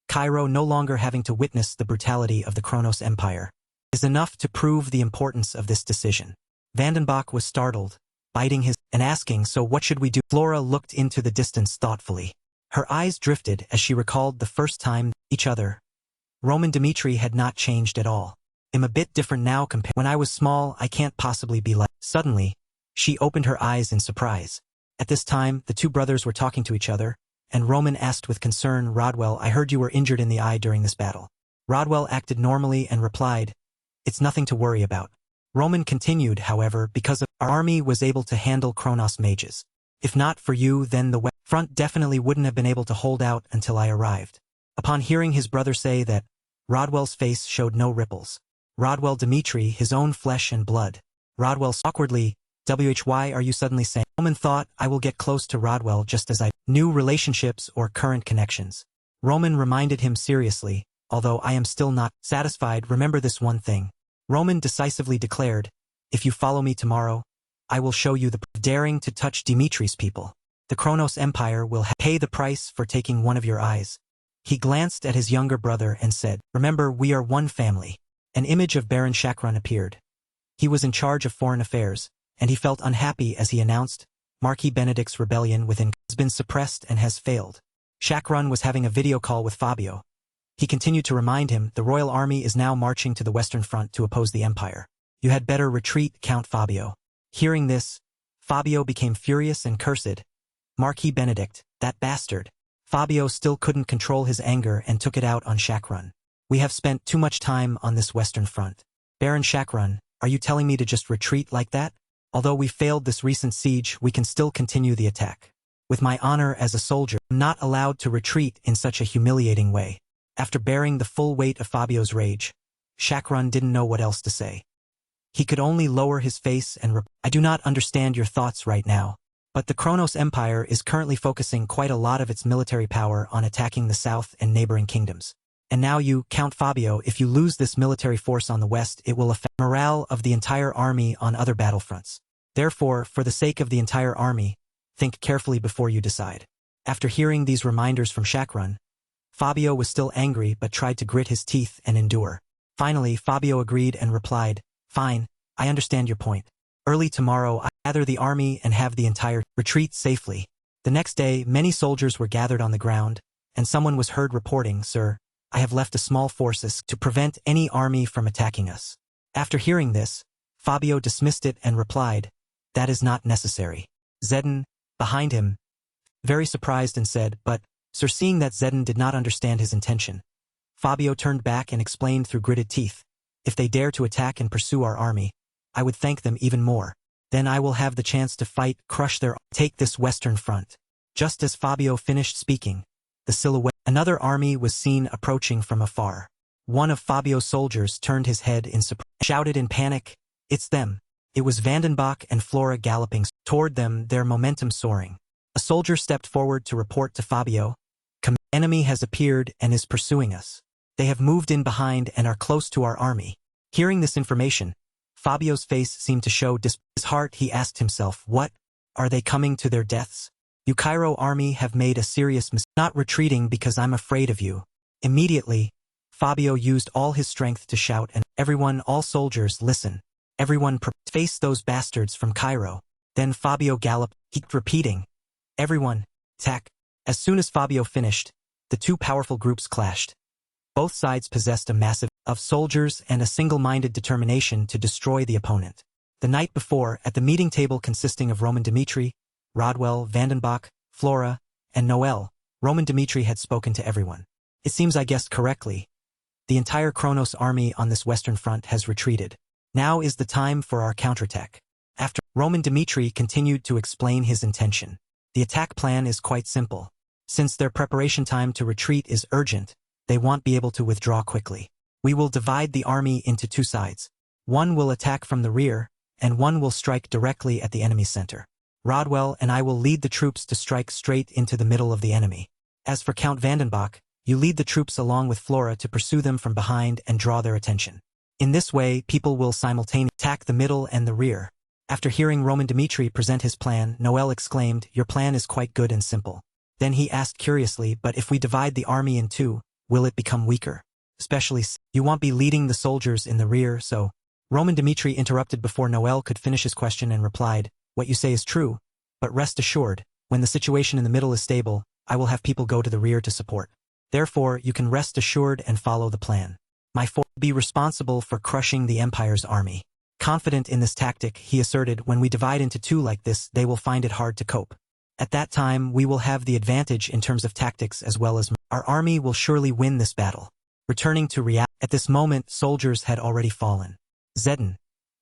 Cairo no longer having to witness the brutality of the Kronos Empire. is enough to prove the importance of this decision. Vandenbach was startled, biting his and asking, so what should we do? Flora looked into the distance thoughtfully. Her eyes drifted as she recalled the first time each other. Roman Dmitri had not changed at all. I'm a bit different now compared when I was small. I can't possibly be like. Suddenly, she opened her eyes in surprise. At this time, the two brothers were talking to each other, and Roman asked with concern, Rodwell, I heard you were injured in the eye during this battle. Rodwell acted normally and replied, it's nothing to worry about. Roman continued, however, because our army was able to handle Kronos mages. If not for you, then the front definitely wouldn't have been able to hold out until I arrived. Upon hearing his brother say that, Rodwell's face showed no ripples. Rodwell Dmitri, his own flesh and blood. Rodwell awkwardly, why are you suddenly saying? Roman thought, I will get close to Rodwell just as I new relationships or current connections. Roman reminded him seriously, although I am still not satisfied, remember this one thing. Roman decisively declared, if you follow me tomorrow, I will show you the daring to touch Dimitri's people. The Kronos Empire will pay the price for taking one of your eyes. He glanced at his younger brother and said, remember, we are one family. An image of Baron Chakran appeared. He was in charge of foreign affairs, and he felt unhappy as he announced, Marquis Benedict's rebellion within has been suppressed and has failed. Chakran was having a video call with Fabio. He continued to remind him, the royal army is now marching to the western front to oppose the empire. You had better retreat, Count Fabio. Hearing this, Fabio became furious and cursed. Marquis Benedict, that bastard. Fabio still couldn't control his anger and took it out on Chakran. We have spent too much time on this western front. Baron Chakran, are you telling me to just retreat like that? Although we failed this recent siege, we can still continue the attack. With my honor as a soldier, I'm not allowed to retreat in such a humiliating way. After bearing the full weight of Fabio's rage, Chakran didn't know what else to say. He could only lower his face and I do not understand your thoughts right now, but the Kronos Empire is currently focusing quite a lot of its military power on attacking the south and neighboring kingdoms. And now you, Count Fabio, if you lose this military force on the west, it will affect morale of the entire army on other battlefronts. Therefore, for the sake of the entire army, think carefully before you decide. After hearing these reminders from Chakran, Fabio was still angry but tried to grit his teeth and endure. Finally, Fabio agreed and replied, fine, I understand your point. Early tomorrow I gather the army and have the entire retreat safely. The next day, many soldiers were gathered on the ground, and someone was heard reporting, Sir, I have left a small forces to prevent any army from attacking us. After hearing this, Fabio dismissed it and replied, that is not necessary. Zedin, behind him, very surprised and said, but, Sir, seeing that Zedin did not understand his intention, Fabio turned back and explained through gritted teeth, if they dare to attack and pursue our army, I would thank them even more. Then I will have the chance to fight, crush their, take this western front. Just as Fabio finished speaking, the silhouette, another army was seen approaching from afar. One of Fabio's soldiers turned his head in surprise, shouted in panic, it's them. It was Vandenbach and Flora galloping toward them, their momentum soaring. A soldier stepped forward to report to Fabio, enemy has appeared and is pursuing us. They have moved in behind and are close to our army. Hearing this information, Fabio's face seemed to show his heart. He asked himself, what? Are they coming to their deaths? You Cairo army have made a serious mistake, not retreating because I'm afraid of you. Immediately, Fabio used all his strength to shout, and everyone, all soldiers, listen. Everyone face those bastards from Cairo. Then Fabio galloped, he kept repeating, everyone, attack. As soon as Fabio finished, the two powerful groups clashed. Both sides possessed a massive of soldiers and a single-minded determination to destroy the opponent. The night before, at the meeting table consisting of Roman Dmitri, Rodwell, Vandenbach, Flora, and Noel, Roman Dmitri had spoken to everyone. It seems I guessed correctly. The entire Kronos army on this western front has retreated. Now is the time for our counterattack. After Roman Dmitri continued to explain his intention. The attack plan is quite simple. Since their preparation time to retreat is urgent, they won't be able to withdraw quickly. We will divide the army into two sides. One will attack from the rear, and one will strike directly at the enemy's center. Rodwell and I will lead the troops to strike straight into the middle of the enemy. As for Count Vandenbach, you lead the troops along with Flora to pursue them from behind and draw their attention. In this way, people will simultaneously attack the middle and the rear. After hearing Roman Dmitri present his plan, Noel exclaimed, your plan is quite good and simple. Then he asked curiously, but if we divide the army in two, will it become weaker? especially you won't be leading the soldiers in the rear, so Roman Dmitri interrupted before Noel could finish his question and replied, what you say is true, but rest assured, when the situation in the middle is stable, I will have people go to the rear to support. Therefore, you can rest assured and follow the plan. My force will be responsible for crushing the Empire's army. Confident in this tactic, he asserted, when we divide into two like this, they will find it hard to cope. At that time, we will have the advantage in terms of tactics as well as our army will surely win this battle. Returning to reality, at this moment, soldiers had already fallen. Zedden,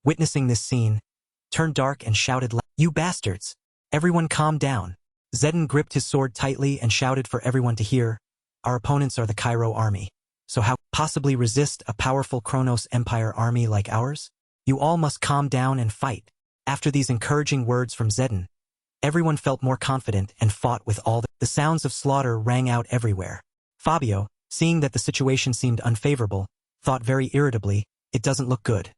witnessing this scene, turned dark and shouted, "You bastards! Everyone calm down." Zedden gripped his sword tightly and shouted for everyone to hear, "Our opponents are the Cairo army. So how possibly resist a powerful Kronos Empire army like ours? You all must calm down and fight." After these encouraging words from Zedden, everyone felt more confident and fought with all the sounds of slaughter rang out everywhere. Fabio, seeing that the situation seemed unfavorable, thought very irritably, it doesn't look good.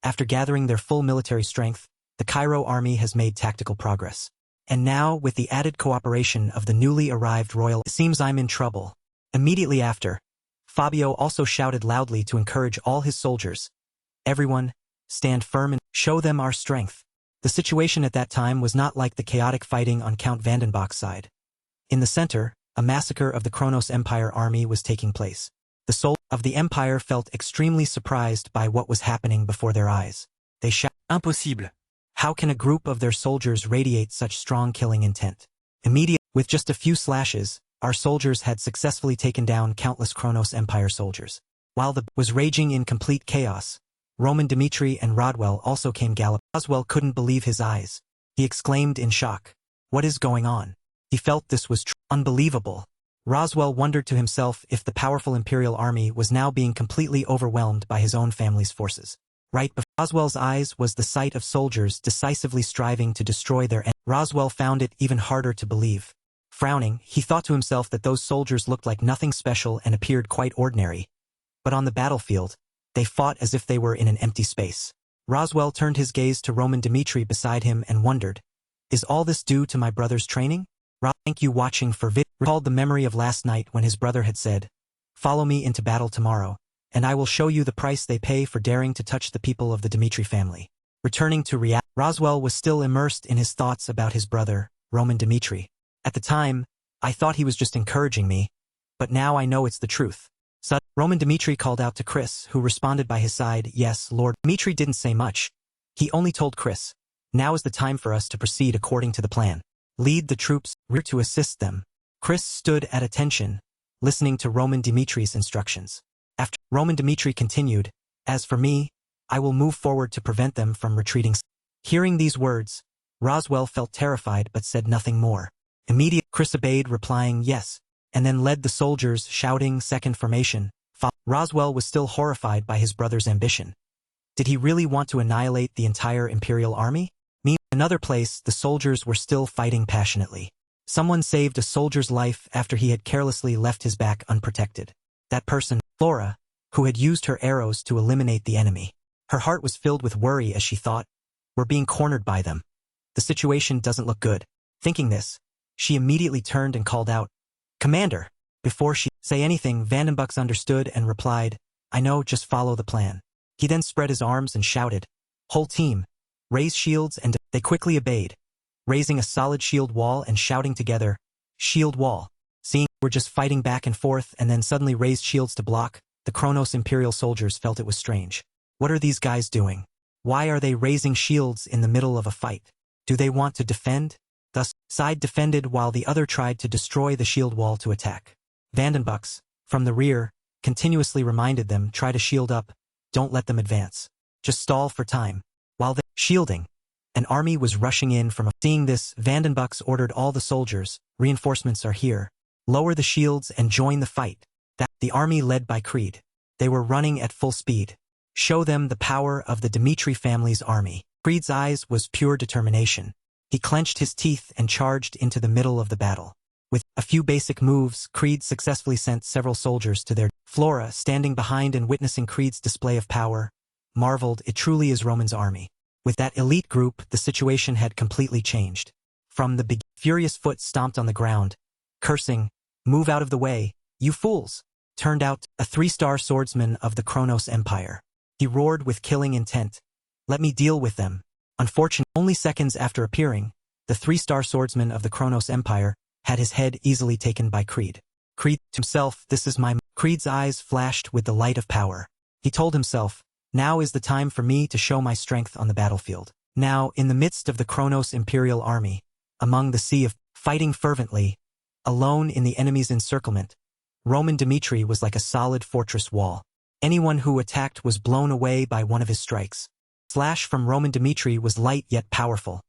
After gathering their full military strength, the Cairo army has made tactical progress. And now, with the added cooperation of the newly arrived royal, it seems I'm in trouble. Immediately after, Fabio also shouted loudly to encourage all his soldiers. Everyone, stand firm and show them our strength. The situation at that time was not like the chaotic fighting on Count Vandenbach's side. In the center, a massacre of the Kronos Empire army was taking place. The soul of the Empire felt extremely surprised by what was happening before their eyes. They shouted, Impossible. how can a group of their soldiers radiate such strong killing intent? Immediately, with just a few slashes, our soldiers had successfully taken down countless Kronos Empire soldiers. While the was raging in complete chaos, Roman Dmitri and Rodwell also came galloping. Roswell couldn't believe his eyes. He exclaimed in shock, "What is going on?" He felt this was unbelievable. Roswell wondered to himself if the powerful Imperial army was now being completely overwhelmed by his own family's forces. Right before Roswell's eyes was the sight of soldiers decisively striving to destroy their enemy. Roswell found it even harder to believe. Frowning, he thought to himself that those soldiers looked like nothing special and appeared quite ordinary. But on the battlefield, they fought as if they were in an empty space. Roswell turned his gaze to Roman Dmitri beside him and wondered, is all this due to my brother's training? Thank you watching for recalled the memory of last night when his brother had said, "Follow me into battle tomorrow, and I will show you the price they pay for daring to touch the people of the Dmitri family." Returning to reality, Roswell was still immersed in his thoughts about his brother, Roman Dmitri. At the time, I thought he was just encouraging me, but now I know it's the truth. So, Roman Dmitri called out to Chris, who responded by his side, "Yes, Lord." Dmitri didn't say much. He only told Chris, "Now is the time for us to proceed according to the plan. Lead the troops rear to assist them." Chris stood at attention, listening to Roman Dmitri's instructions. After Roman Dmitri continued, "As for me, I will move forward to prevent them from retreating." Hearing these words, Roswell felt terrified but said nothing more. Immediately, Chris obeyed, replying yes, and then led the soldiers, shouting, "Second formation." Roswell was still horrified by his brother's ambition. Did he really want to annihilate the entire Imperial army? In another place, the soldiers were still fighting passionately. Someone saved a soldier's life after he had carelessly left his back unprotected. That person, Flora, who had used her arrows to eliminate the enemy. Her heart was filled with worry as she thought, "We're being cornered by them. The situation doesn't look good." Thinking this, she immediately turned and called out, "Commander!" Before she could say anything, Vandenbucks understood and replied, "I know, just follow the plan." He then spread his arms and shouted, "Whole team, raise shields," and they quickly obeyed, raising a solid shield wall and shouting together, "Shield wall." Seeing we're just fighting back and forth and then suddenly raised shields to block, the Kronos Imperial soldiers felt it was strange. What are these guys doing? Why are they raising shields in the middle of a fight? Do they want to defend? Thus, side defended while the other tried to destroy the shield wall to attack. Vandenbucks, from the rear, continuously reminded them, "Try to shield up, don't let them advance. Just stall for time." While they shielding, an army was rushing in from seeing this, Vandenbucks ordered all the soldiers, "Reinforcements are here. Lower the shields and join the fight." That the army led by Creed. They were running at full speed. Show them the power of the Dmitri family's army. Creed's eyes was pure determination. He clenched his teeth and charged into the middle of the battle. With a few basic moves, Creed successfully sent several soldiers to their Flora, standing behind and witnessing Creed's display of power, marveled, "It truly is Roman's army." With that elite group, the situation had completely changed. From the beginning, Furious Foot stomped on the ground, cursing, "Move out of the way, you fools! turned out a 3-star swordsman of the Kronos Empire. He roared with killing intent. Let me deal with them. Unfortunately, only seconds after appearing, the 3-star swordsman of the Kronos Empire had his head easily taken by Creed. Creed himself, this is my... Creed's eyes flashed with the light of power. He told himself, now is the time for me to show my strength on the battlefield. Now, in the midst of the Kronos Imperial Army, among the sea of fighting fervently, alone in the enemy's encirclement, Roman Dmitri was like a solid fortress wall. Anyone who attacked was blown away by one of his strikes. Slash from Roman Dmitri was light yet powerful,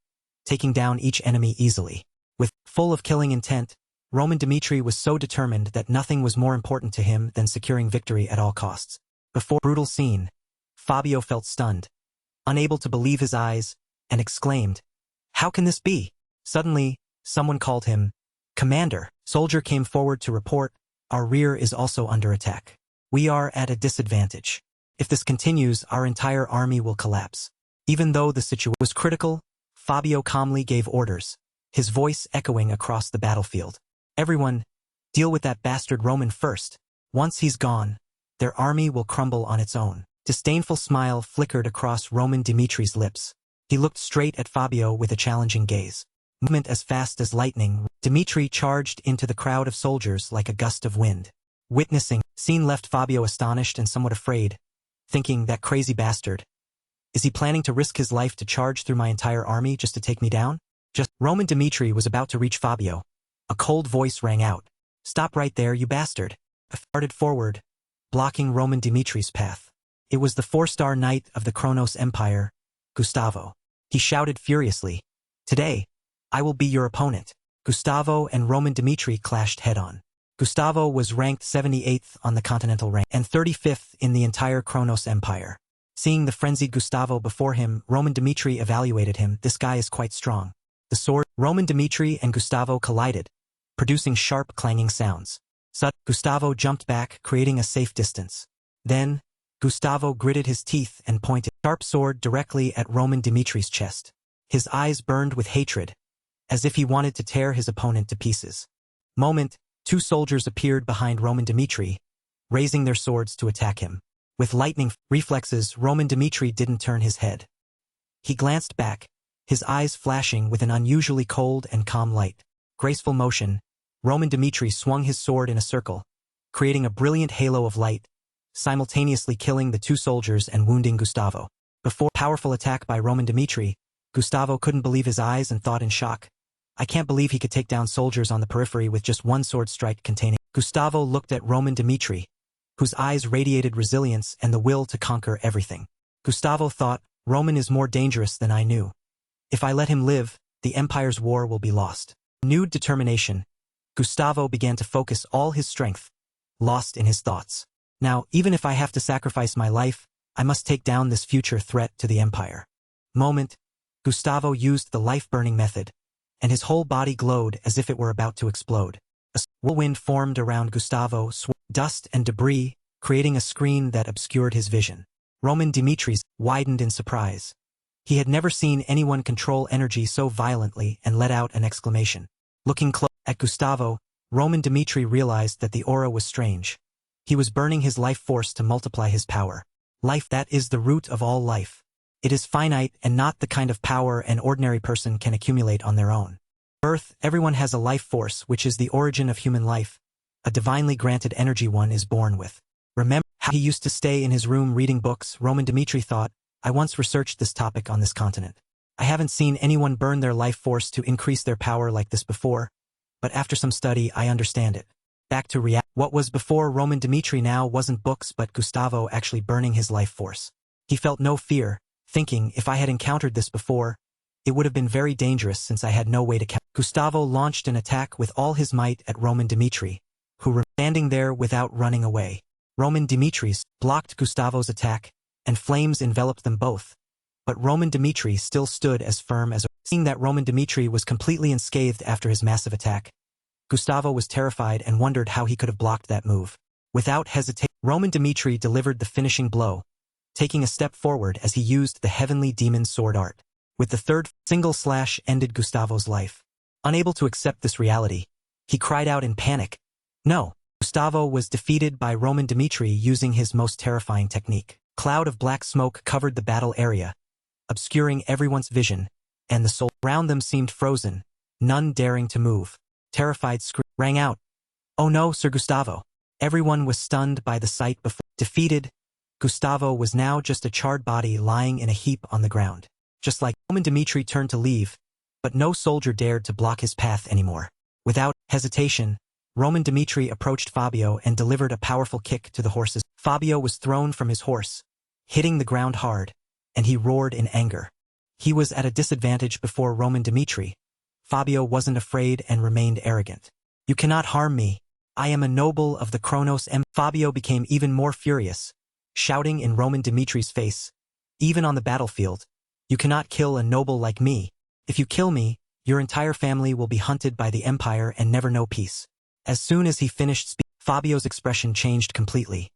taking down each enemy easily. With full of killing intent, Roman Dmitri was so determined that nothing was more important to him than securing victory at all costs. Before the brutal scene, Fabio felt stunned, unable to believe his eyes, and exclaimed, "How can this be?" Suddenly, someone called him, "Commander." Soldier came forward to report, "Our rear is also under attack. We are at a disadvantage. If this continues, our entire army will collapse." Even though the situation was critical, Fabio calmly gave orders, his voice echoing across the battlefield. "Everyone, deal with that bastard Roman first. Once he's gone, their army will crumble on its own." Disdainful smile flickered across Roman Dimitri's lips. He looked straight at Fabio with a challenging gaze. Movement as fast as lightning, Dimitri charged into the crowd of soldiers like a gust of wind. Witnessing scene left Fabio astonished and somewhat afraid, thinking, that crazy bastard. Is he planning to risk his life to charge through my entire army just to take me down? Roman Dmitri was about to reach Fabio. A cold voice rang out. "Stop right there, you bastard." I darted forward, blocking Roman Dimitri's path. It was the 4-star knight of the Kronos Empire, Gustavo. He shouted furiously, "Today, I will be your opponent." Gustavo and Roman Dmitri clashed head-on. Gustavo was ranked 78th on the continental rank and 35th in the entire Kronos Empire. Seeing the frenzied Gustavo before him, Roman Dmitri evaluated him. This guy is quite strong. The sword, Roman Dmitri and Gustavo collided, producing sharp clanging sounds. Gustavo jumped back, creating a safe distance. Then, Gustavo gritted his teeth and pointed a sharp sword directly at Roman Dimitri's chest. His eyes burned with hatred, as if he wanted to tear his opponent to pieces. Moment, 2 soldiers appeared behind Roman Dmitri, raising their swords to attack him. With lightning reflexes, Roman Dmitri didn't turn his head. He glanced back, his eyes flashing with an unusually cold and calm light. Graceful motion, Roman Dmitri swung his sword in a circle, creating a brilliant halo of light, simultaneously killing the 2 soldiers and wounding Gustavo. Before powerful attack by Roman Dmitri, Gustavo couldn't believe his eyes and thought in shock, "I can't believe he could take down soldiers on the periphery with just one sword strike containing." Gustavo looked at Roman Dmitri, whose eyes radiated resilience and the will to conquer everything. Gustavo thought, "Roman is more dangerous than I knew. If I let him live, the Empire's war will be lost." Renewed determination, Gustavo began to focus all his strength, lost in his thoughts. "Now, even if I have to sacrifice my life, I must take down this future threat to the Empire." Moment, Gustavo used the life-burning method, and his whole body glowed as if it were about to explode. A whirlwind formed around Gustavo, dust and debris, creating a screen that obscured his vision. Roman Dimitri's widened in surprise. He had never seen anyone control energy so violently and let out an exclamation. Looking close at Gustavo, Roman Dmitri realized that the aura was strange. He was burning his life force to multiply his power. Life, that is the root of all life. It is finite and not the kind of power an ordinary person can accumulate on their own. Birth, everyone has a life force which is the origin of human life. A divinely granted energy one is born with. Remember how he used to stay in his room reading books? Roman Dmitri thought, "I once researched this topic on this continent. I haven't seen anyone burn their life force to increase their power like this before, but after some study I understand it." Back to reality. What was before Roman Dmitri now wasn't books but Gustavo actually burning his life force. He felt no fear, thinking, if I had encountered this before, it would have been very dangerous since I had no way to counter. Gustavo launched an attack with all his might at Roman Dmitri, who remained standing there without running away. Roman Dimitri's blocked Gustavo's attack, and flames enveloped them both, but Roman Dmitri still stood as firm as a... Seeing that Roman Dmitri was completely unscathed after his massive attack, Gustavo was terrified and wondered how he could have blocked that move. Without hesitation, Roman Dmitri delivered the finishing blow, taking a step forward as he used the heavenly demon sword art. With the third single slash ended Gustavo's life. Unable to accept this reality, he cried out in panic, "No! Gustavo was defeated by Roman Dimitri using his most terrifying technique. Cloud of black smoke covered the battle area, obscuring everyone's vision, and the soul around them seemed frozen, none daring to move. Terrified scream rang out. "Oh no, Sir Gustavo!" Everyone was stunned by the sight before. Defeated, Gustavo was now just a charred body lying in a heap on the ground. Just like Roman Dimitri turned to leave, but no soldier dared to block his path anymore. Without hesitation, Roman Dimitri approached Fabio and delivered a powerful kick to the horses. Fabio was thrown from his horse, hitting the ground hard, and he roared in anger. He was at a disadvantage before Roman Dimitri. Fabio wasn't afraid and remained arrogant. "You cannot harm me. I am a noble of the Kronos Empire." Fabio became even more furious, shouting in Roman Dimitri's face, "Even on the battlefield, you cannot kill a noble like me. If you kill me, your entire family will be hunted by the Empire and never know peace." As soon as he finished speaking, Fabio's expression changed completely.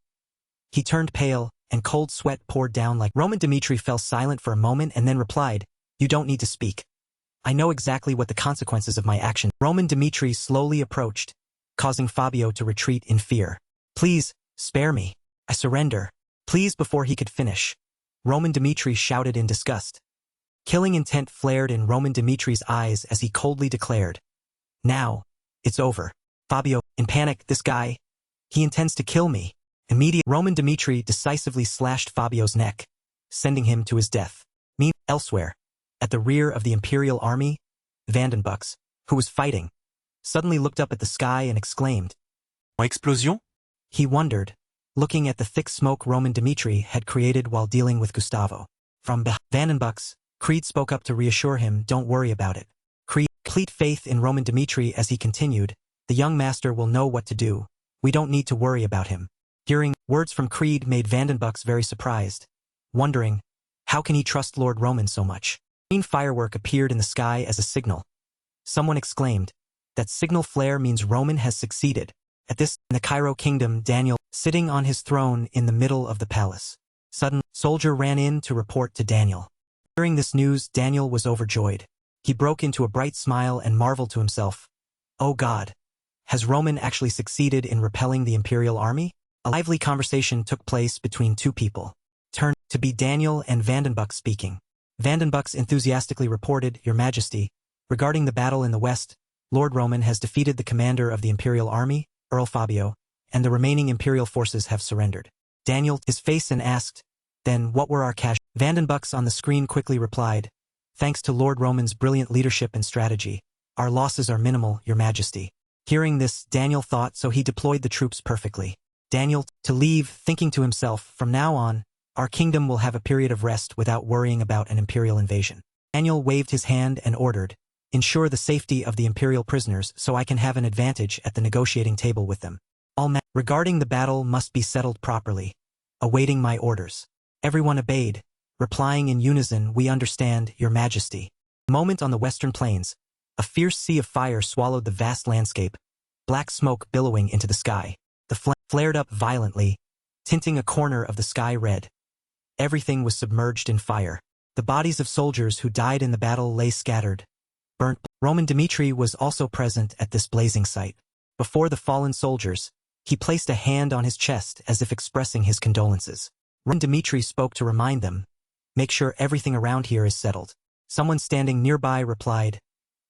He turned pale, and cold sweat poured down like Roman Dimitri fell silent for a moment and then replied, "You don't need to speak. I know exactly what the consequences of my action." Roman Dimitri slowly approached, causing Fabio to retreat in fear. "Please, spare me. I surrender." "Please." Before he could finish, Roman Dimitri shouted in disgust. Killing intent flared in Roman Dimitri's eyes as he coldly declared, "Now, it's over." Fabio, in panic, "This guy, he intends to kill me." Roman Dimitri decisively slashed Fabio's neck, sending him to his death. Elsewhere, at the rear of the Imperial army, Vandenbucks, who was fighting, suddenly looked up at the sky and exclaimed, Explosion? He wondered, looking at the thick smoke Roman Dimitri had created while dealing with Gustavo. From behind Vandenbucks, Creed spoke up to reassure him, "Don't worry about it." Creed complete faith in Roman Dimitri as he continued, "The young master will know what to do. We don't need to worry about him." Hearing words from Creed made Vandenbucks very surprised, wondering, how can he trust Lord Roman so much? Green firework appeared in the sky as a signal. Someone exclaimed, "That signal flare means Roman has succeeded." At this, in the Cairo kingdom, Daniel, sitting on his throne in the middle of the palace. Suddenly, a soldier ran in to report to Daniel. Hearing this news, Daniel was overjoyed. He broke into a bright smile and marveled to himself, "Oh God, has Roman actually succeeded in repelling the Imperial army?" A lively conversation took place between two people. Turned to be Daniel and Vandenbucks speaking. Vandenbucks enthusiastically reported, "Your Majesty, regarding the battle in the west, Lord Roman has defeated the commander of the Imperial army, Earl Fabio, and the remaining Imperial forces have surrendered." Daniel his face and asked, "Then what were our casualties?" Vandenbucks on the screen quickly replied, "Thanks to Lord Roman's brilliant leadership and strategy, our losses are minimal, Your Majesty." Hearing this, Daniel thought so he deployed the troops perfectly. Daniel to leave, thinking to himself, "From now on, our kingdom will have a period of rest without worrying about an Imperial invasion." Daniel waved his hand and ordered, "Ensure the safety of the Imperial prisoners so I can have an advantage at the negotiating table with them. All regarding the battle must be settled properly. Awaiting my orders." Everyone obeyed, replying in unison, "We understand, Your Majesty." A moment on the western plains, a fierce sea of fire swallowed the vast landscape, black smoke billowing into the sky. The flame flared up violently, tinting a corner of the sky red. Everything was submerged in fire. The bodies of soldiers who died in the battle lay scattered, burnt. Roman Dimitri was also present at this blazing sight. Before the fallen soldiers, he placed a hand on his chest as if expressing his condolences. Roman Dimitri spoke to remind them, "Make sure everything around here is settled." Someone standing nearby replied,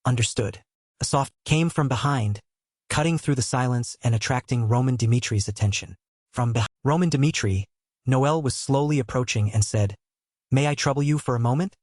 "Understood." A soft came from behind, cutting through the silence and attracting Roman Dimitri's attention. From behind Roman Dimitri, Noel was slowly approaching and said, "May I trouble you for a moment?"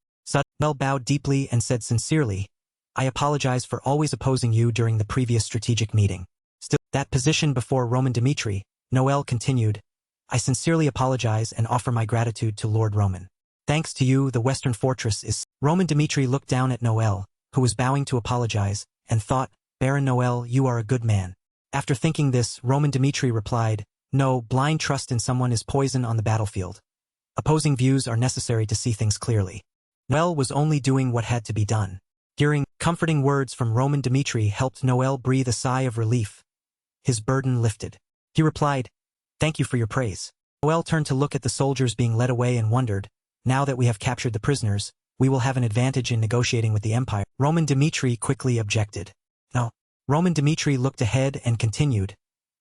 Noel bowed deeply and said sincerely, "I apologize for always opposing you during the previous strategic meeting." Still, that position before Roman Dimitri, Noel continued, "I sincerely apologize and offer my gratitude to Lord Roman. Thanks to you, the Western Fortress is..." Roman Dimitri looked down at Noel, who was bowing to apologize, and thought, "Baron Noel, you are a good man." After thinking this, Roman Dimitri replied, "No, blind trust in someone is poison on the battlefield. Opposing views are necessary to see things clearly." Noel was only doing what had to be done. Hearing comforting words from Roman Dimitri helped Noel breathe a sigh of relief. His burden lifted. He replied, "Thank you for your praise." Noel turned to look at the soldiers being led away and wondered, "Now that we have captured the prisoners, we will have an advantage in negotiating with the Empire." Roman Dimitri quickly objected. "No." Roman Dimitri looked ahead and continued,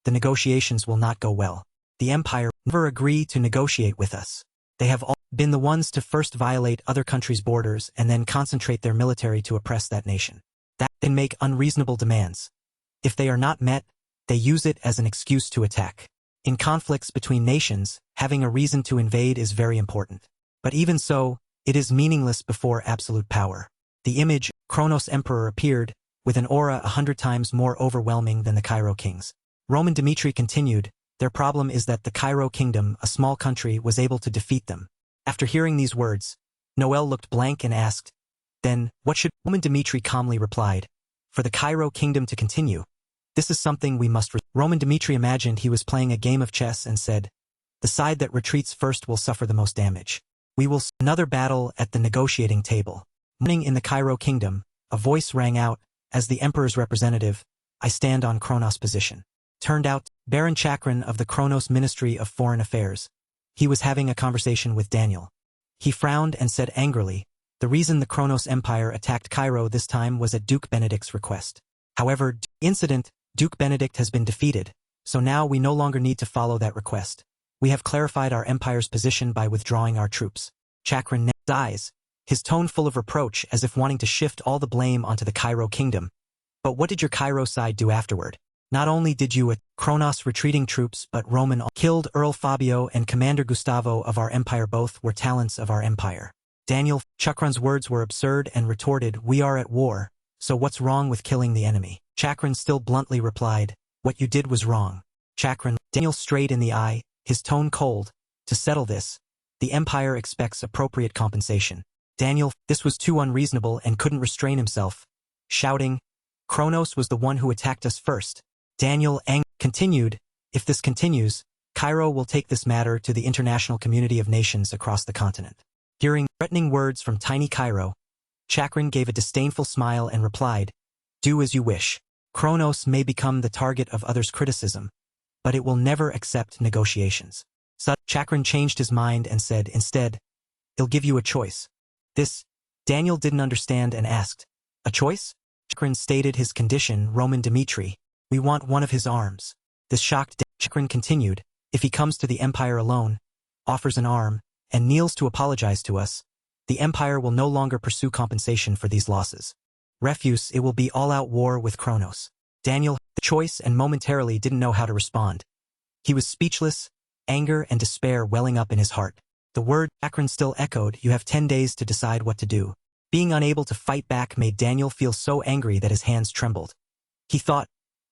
the negotiations will not go well. The Empire never agree to negotiate with us. They have all been the ones to first violate other countries' borders and then concentrate their military to oppress that nation. That they make unreasonable demands. If they are not met, they use it as an excuse to attack. In conflicts between nations, having a reason to invade is very important. But even so, it is meaningless before absolute power. The image, Kronos Emperor appeared, with an aura 100 times more overwhelming than the Cairo kings. Roman Dmitri continued, their problem is that the Cairo kingdom, a small country, was able to defeat them. After hearing these words, Noel looked blank and asked, then, what should Roman Dmitri calmly replied, for the Cairo kingdom to continue? This is something we must. Roman Dmitri imagined he was playing a game of chess and said, the side that retreats first will suffer the most damage. We will see another battle at the negotiating table. Morning in the Cairo kingdom, a voice rang out, as the emperor's representative, I stand on Kronos' position. Turned out, Baron Chakran of the Kronos Ministry of Foreign Affairs. He was having a conversation with Daniel. He frowned and said angrily, the reason the Kronos Empire attacked Cairo this time was at Duke Benedict's request. However, Duke Benedict has been defeated, so now we no longer need to follow that request. We have clarified our empire's position by withdrawing our troops. Chakran narrowed his eyes, his tone full of reproach as if wanting to shift all the blame onto the Cairo kingdom. But what did your Cairo side do afterward? Not only did you attack Kronos' retreating troops, but Roman killed Earl Fabio and Commander Gustavo of our empire. Both were talents of our empire. Daniel, Chakran's words were absurd and retorted, we are at war, so what's wrong with killing the enemy? Chakran still bluntly replied, what you did was wrong. Chakran, Daniel straight in the eye, his tone cold, to settle this, the empire expects appropriate compensation. Daniel, this was too unreasonable and couldn't restrain himself, shouting, Kronos was the one who attacked us first. Daniel continued, if this continues, Cairo will take this matter to the international community of nations across the continent. Hearing threatening words from tiny Cairo, Chakran gave a disdainful smile and replied, do as you wish. Kronos may become the target of others' criticism, but it will never accept negotiations. So Chakran changed his mind and said, instead, he'll give you a choice. This, Daniel didn't understand and asked, a choice? Chakran stated his condition, Roman Dmitri. We want one of his arms. This shocked Chakran continued, if he comes to the empire alone, offers an arm, and kneels to apologize to us, the empire will no longer pursue compensation for these losses. Refuse, it will be all-out war with Kronos. Daniel had the choice and momentarily didn't know how to respond. He was speechless, anger and despair welling up in his heart. The word Chakran still echoed, you have 10 days to decide what to do. Being unable to fight back made Daniel feel so angry that his hands trembled. He thought,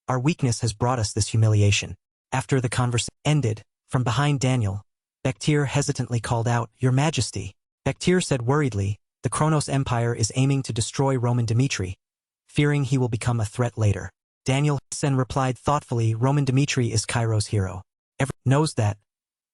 our weakness has brought us this humiliation. After the conversation ended, from behind Daniel, Bektir hesitantly called out, Your Majesty. Bektir said worriedly, the Kronos Empire is aiming to destroy Roman Dmitri, fearing he will become a threat later. Daniel Sen replied thoughtfully, Roman Dmitri is Cairo's hero. Everyone knows that.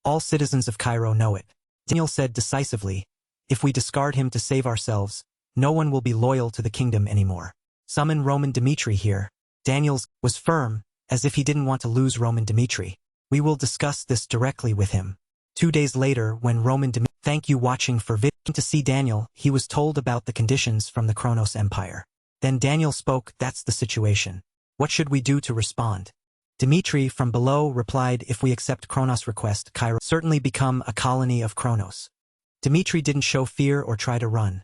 All citizens of Cairo know it. Daniel said decisively, if we discard him to save ourselves, no one will be loyal to the kingdom anymore. Summon Roman Dmitri here. Daniel's was firm, as if he didn't want to lose Roman Dmitri. We will discuss this directly with him. 2 days later, when Roman Dmitri, thank you watching for video. To see Daniel, he was told about the conditions from the Kronos Empire. Then Daniel spoke, that's the situation. What should we do to respond? Dmitri from below replied, if we accept Kronos' request, Cairo certainly become a colony of Kronos. Dmitri didn't show fear or try to run.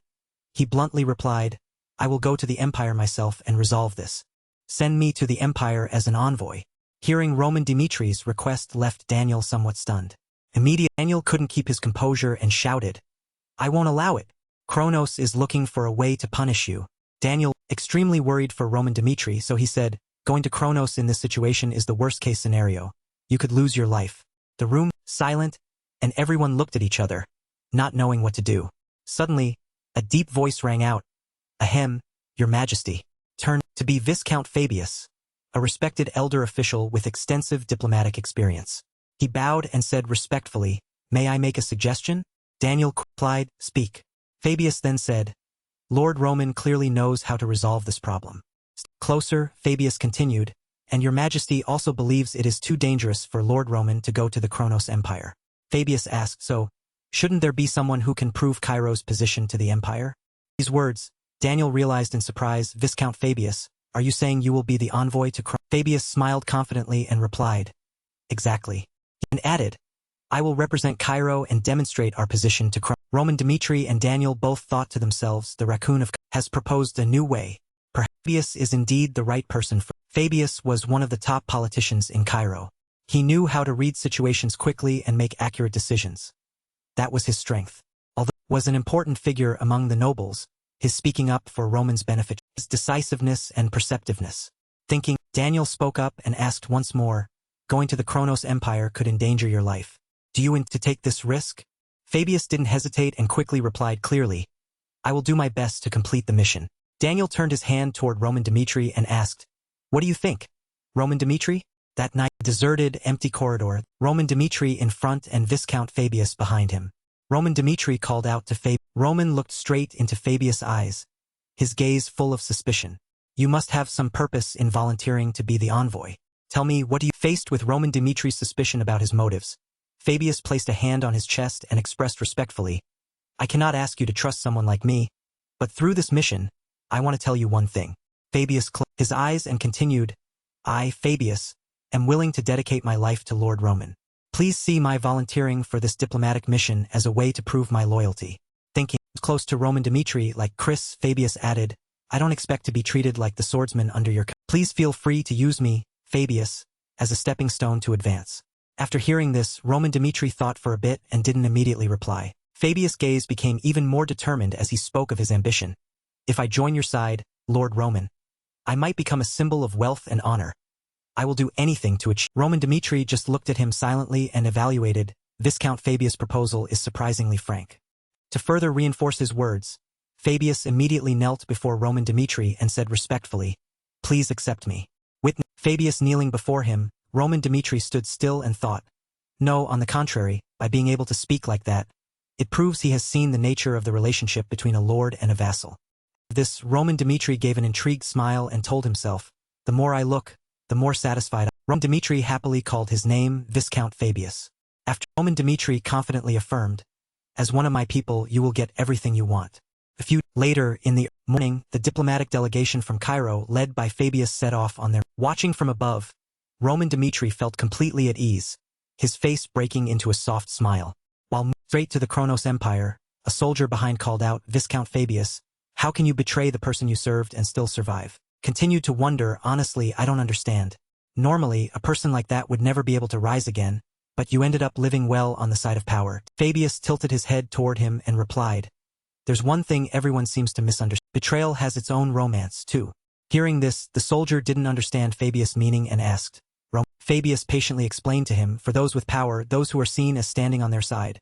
He bluntly replied, I will go to the empire myself and resolve this. Send me to the empire as an envoy. Hearing Roman Dmitri's request left Daniel somewhat stunned. Immediately, Daniel couldn't keep his composure and shouted, I won't allow it. Kronos is looking for a way to punish you. Daniel, extremely worried for Roman Dmitri, so he said, going to Kronos in this situation is the worst-case scenario. You could lose your life. The room, silent, and everyone looked at each other, not knowing what to do. Suddenly, a deep voice rang out, Ahem, Your Majesty. Turned to be Viscount Fabius, a respected elder official with extensive diplomatic experience. He bowed and said respectfully, May I make a suggestion? Daniel replied, Speak. Fabius then said, Lord Roman clearly knows how to resolve this problem. Closer, Fabius continued, and Your Majesty also believes it is too dangerous for Lord Roman to go to the Kronos Empire. Fabius asked, so, shouldn't there be someone who can prove Cairo's position to the empire? These words, Daniel realized in surprise, Viscount Fabius, Are you saying you will be the envoy to Fabius smiled confidently and replied, exactly. And added, I will represent Cairo and demonstrate our position to Roman Dmitri and Daniel both thought to themselves, the raccoon of has proposed a new way. Perhaps Fabius is indeed the right person for Fabius was one of the top politicians in Cairo. He knew how to read situations quickly and make accurate decisions. That was his strength. Although he was an important figure among the nobles, his speaking up for Roman's benefit, his decisiveness and perceptiveness. Thinking, Daniel spoke up and asked once more, going to the Kronos Empire could endanger your life. Do you intend to take this risk? Fabius didn't hesitate and quickly replied clearly, I will do my best to complete the mission. Daniel turned his hand toward Roman Dmitri and asked, what do you think, Roman Dmitri? That night, a deserted, empty corridor, Roman Dmitri in front and Viscount Fabius behind him. Roman Dmitri called out to Fabius. Roman looked straight into Fabius' eyes, his gaze full of suspicion. You must have some purpose in volunteering to be the envoy. Tell me, what do you... Faced with Roman Dmitri's suspicion about his motives, Fabius placed a hand on his chest and expressed respectfully, I cannot ask you to trust someone like me, but through this mission, I want to tell you one thing. Fabius closed his eyes and continued, I, Fabius, am willing to dedicate my life to Lord Roman. Please see my volunteering for this diplomatic mission as a way to prove my loyalty. Thinking close to Roman Dmitri like Chris, Fabius added, I don't expect to be treated like the swordsman under your... Please feel free to use me, Fabius, as a stepping stone to advance. After hearing this, Roman Dmitri thought for a bit and didn't immediately reply. Fabius' gaze became even more determined as he spoke of his ambition. If I join your side, Lord Roman, I might become a symbol of wealth and honor. I will do anything to achieve. Roman Dmitri just looked at him silently and evaluated, Viscount Fabius' proposal is surprisingly frank. To further reinforce his words, Fabius immediately knelt before Roman Dmitri and said respectfully, please accept me. With Fabius kneeling before him, Roman Dmitri stood still and thought, no, on the contrary, by being able to speak like that, it proves he has seen the nature of the relationship between a lord and a vassal. This, Roman Dmitri gave an intrigued smile and told himself, the more I look, the more satisfied. Roman Dmitri happily called his name Viscount Fabius. After Roman Dmitri confidently affirmed, as one of my people you will get everything you want. A few later in the morning, the diplomatic delegation from Cairo led by Fabius set off on their... Watching from above, Roman Dmitri felt completely at ease, his face breaking into a soft smile. While moving straight to the Kronos Empire, a soldier behind called out, Viscount Fabius, how can you betray the person you served and still survive? Continued to wonder, honestly, I don't understand. Normally, a person like that would never be able to rise again, but you ended up living well on the side of power. Fabius tilted his head toward him and replied, there's one thing everyone seems to misunderstand. Betrayal has its own romance, too. Hearing this, the soldier didn't understand Fabius' meaning and asked, Fabius patiently explained to him, for those with power, those who are seen as standing on their side.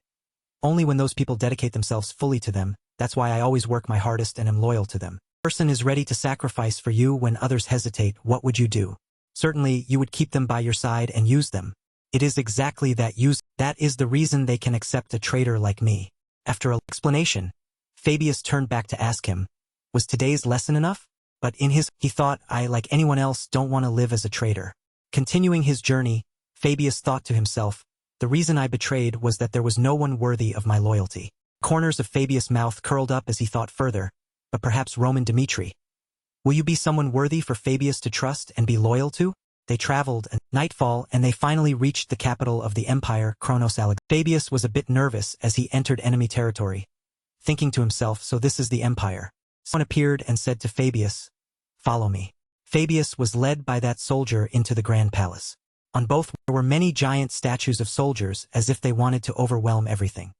Only when those people dedicate themselves fully to them, that's why I always work my hardest and am loyal to them. A person is ready to sacrifice for you when others hesitate, what would you do? Certainly, you would keep them by your side and use them. It is exactly that use. That is the reason they can accept a traitor like me. After an explanation, Fabius turned back to ask him, was today's lesson enough? But in his, he thought, I, like anyone else, don't want to live as a traitor. Continuing his journey, Fabius thought to himself, the reason I betrayed was that there was no one worthy of my loyalty. Corners of Fabius' mouth curled up as he thought further, but perhaps Roman Dmitri. Will you be someone worthy for Fabius to trust and be loyal to? They traveled at nightfall and they finally reached the capital of the empire, Kronos Alexandria. Fabius was a bit nervous as he entered enemy territory, thinking to himself, so this is the empire. Someone appeared and said to Fabius, follow me. Fabius was led by that soldier into the grand palace. On both there were many giant statues of soldiers as if they wanted to overwhelm everything.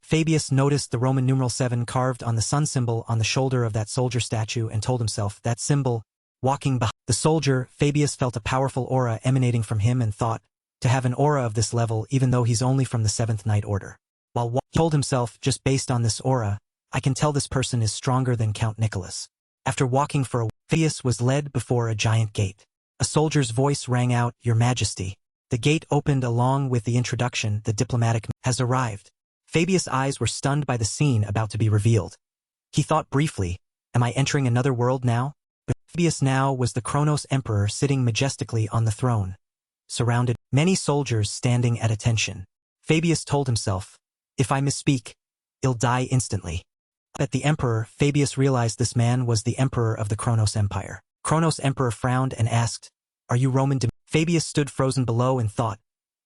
Fabius noticed the Roman numeral 7 carved on the sun symbol on the shoulder of that soldier statue and told himself that symbol, walking behind the soldier, Fabius felt a powerful aura emanating from him and thought, to have an aura of this level even though he's only from the 7th Knight Order. While he told himself, just based on this aura, I can tell this person is stronger than Count Nicholas. After walking for a while, Fabius was led before a giant gate. A soldier's voice rang out, Your Majesty. The gate opened along with the introduction, the diplomatic has arrived. Fabius' eyes were stunned by the scene about to be revealed. He thought briefly, am I entering another world now? But Fabius now was the Kronos Emperor sitting majestically on the throne, surrounded many soldiers standing at attention. Fabius told himself, if I misspeak, I'll die instantly. At the Emperor, Fabius realized this man was the Emperor of the Kronos Empire. Kronos Emperor frowned and asked, "Are you Roman Dimitri?" Fabius stood frozen below and thought,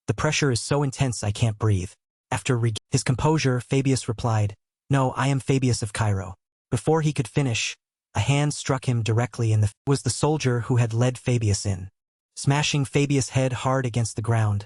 "The pressure is so intense I can't breathe." After his composure, Fabius replied, "No, I am Fabius of Cairo." Before he could finish, a hand struck him directly in the was the soldier who had led Fabius in, smashing Fabius' head hard against the ground,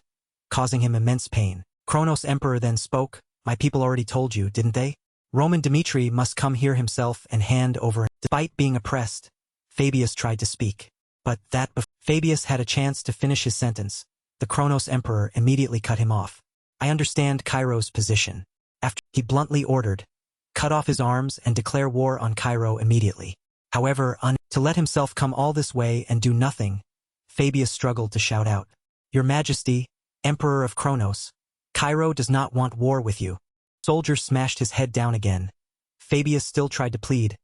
causing him immense pain. Kronos Emperor then spoke, "My people already told you, didn't they? Roman Dimitri must come here himself and hand over." Despite being oppressed, Fabius tried to speak. But that before Fabius had a chance to finish his sentence, the Kronos Emperor immediately cut him off. "I understand Cairo's position." After he bluntly ordered, "Cut off his arms and declare war on Cairo immediately." However, to let himself come all this way and do nothing, Fabius struggled to shout out, "Your Majesty, Emperor of Kronos, Cairo does not want war with you." Soldier smashed his head down again. Fabius still tried to plead,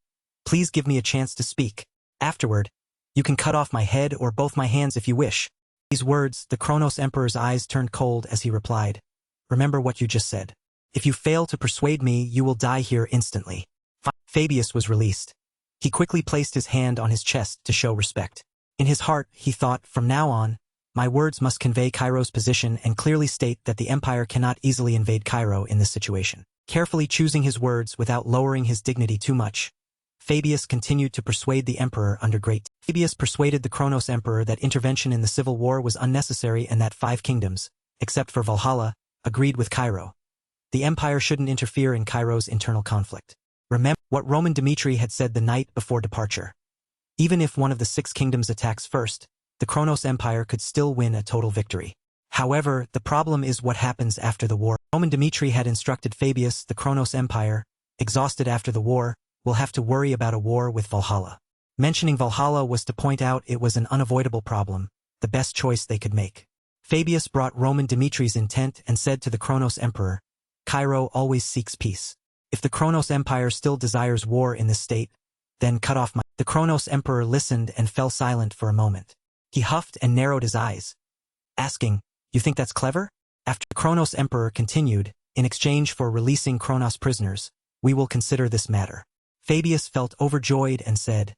"Please give me a chance to speak. Afterward, you can cut off my head or both my hands if you wish." These words, the Kronos Emperor's eyes turned cold as he replied, "Remember what you just said. If you fail to persuade me, you will die here instantly." Fabius was released. He quickly placed his hand on his chest to show respect. In his heart, he thought, "From now on, my words must convey Cairo's position and clearly state that the empire cannot easily invade Cairo in this situation." Carefully choosing his words without lowering his dignity too much, Fabius continued to persuade the emperor under great. Fabius persuaded the Kronos Emperor that intervention in the civil war was unnecessary and that 5 kingdoms, except for Valhalla, agreed with Cairo. The empire shouldn't interfere in Cairo's internal conflict. Remember what Roman Dimitri had said the night before departure. Even if one of the 6 kingdoms attacks first, the Kronos Empire could still win a total victory. However, the problem is what happens after the war. Roman Dimitri had instructed Fabius, the Kronos Empire, exhausted after the war, will have to worry about a war with Valhalla. Mentioning Valhalla was to point out it was an unavoidable problem, the best choice they could make. Fabius brought Roman Dimitri's intent and said to the Kronos Emperor, "Cairo always seeks peace. If the Kronos Empire still desires war in this state, then cut off my—" The Kronos Emperor listened and fell silent for a moment. He huffed and narrowed his eyes, asking, "You think that's clever?" After the Kronos Emperor continued, "In exchange for releasing Kronos prisoners, we will consider this matter." Fabius felt overjoyed and said,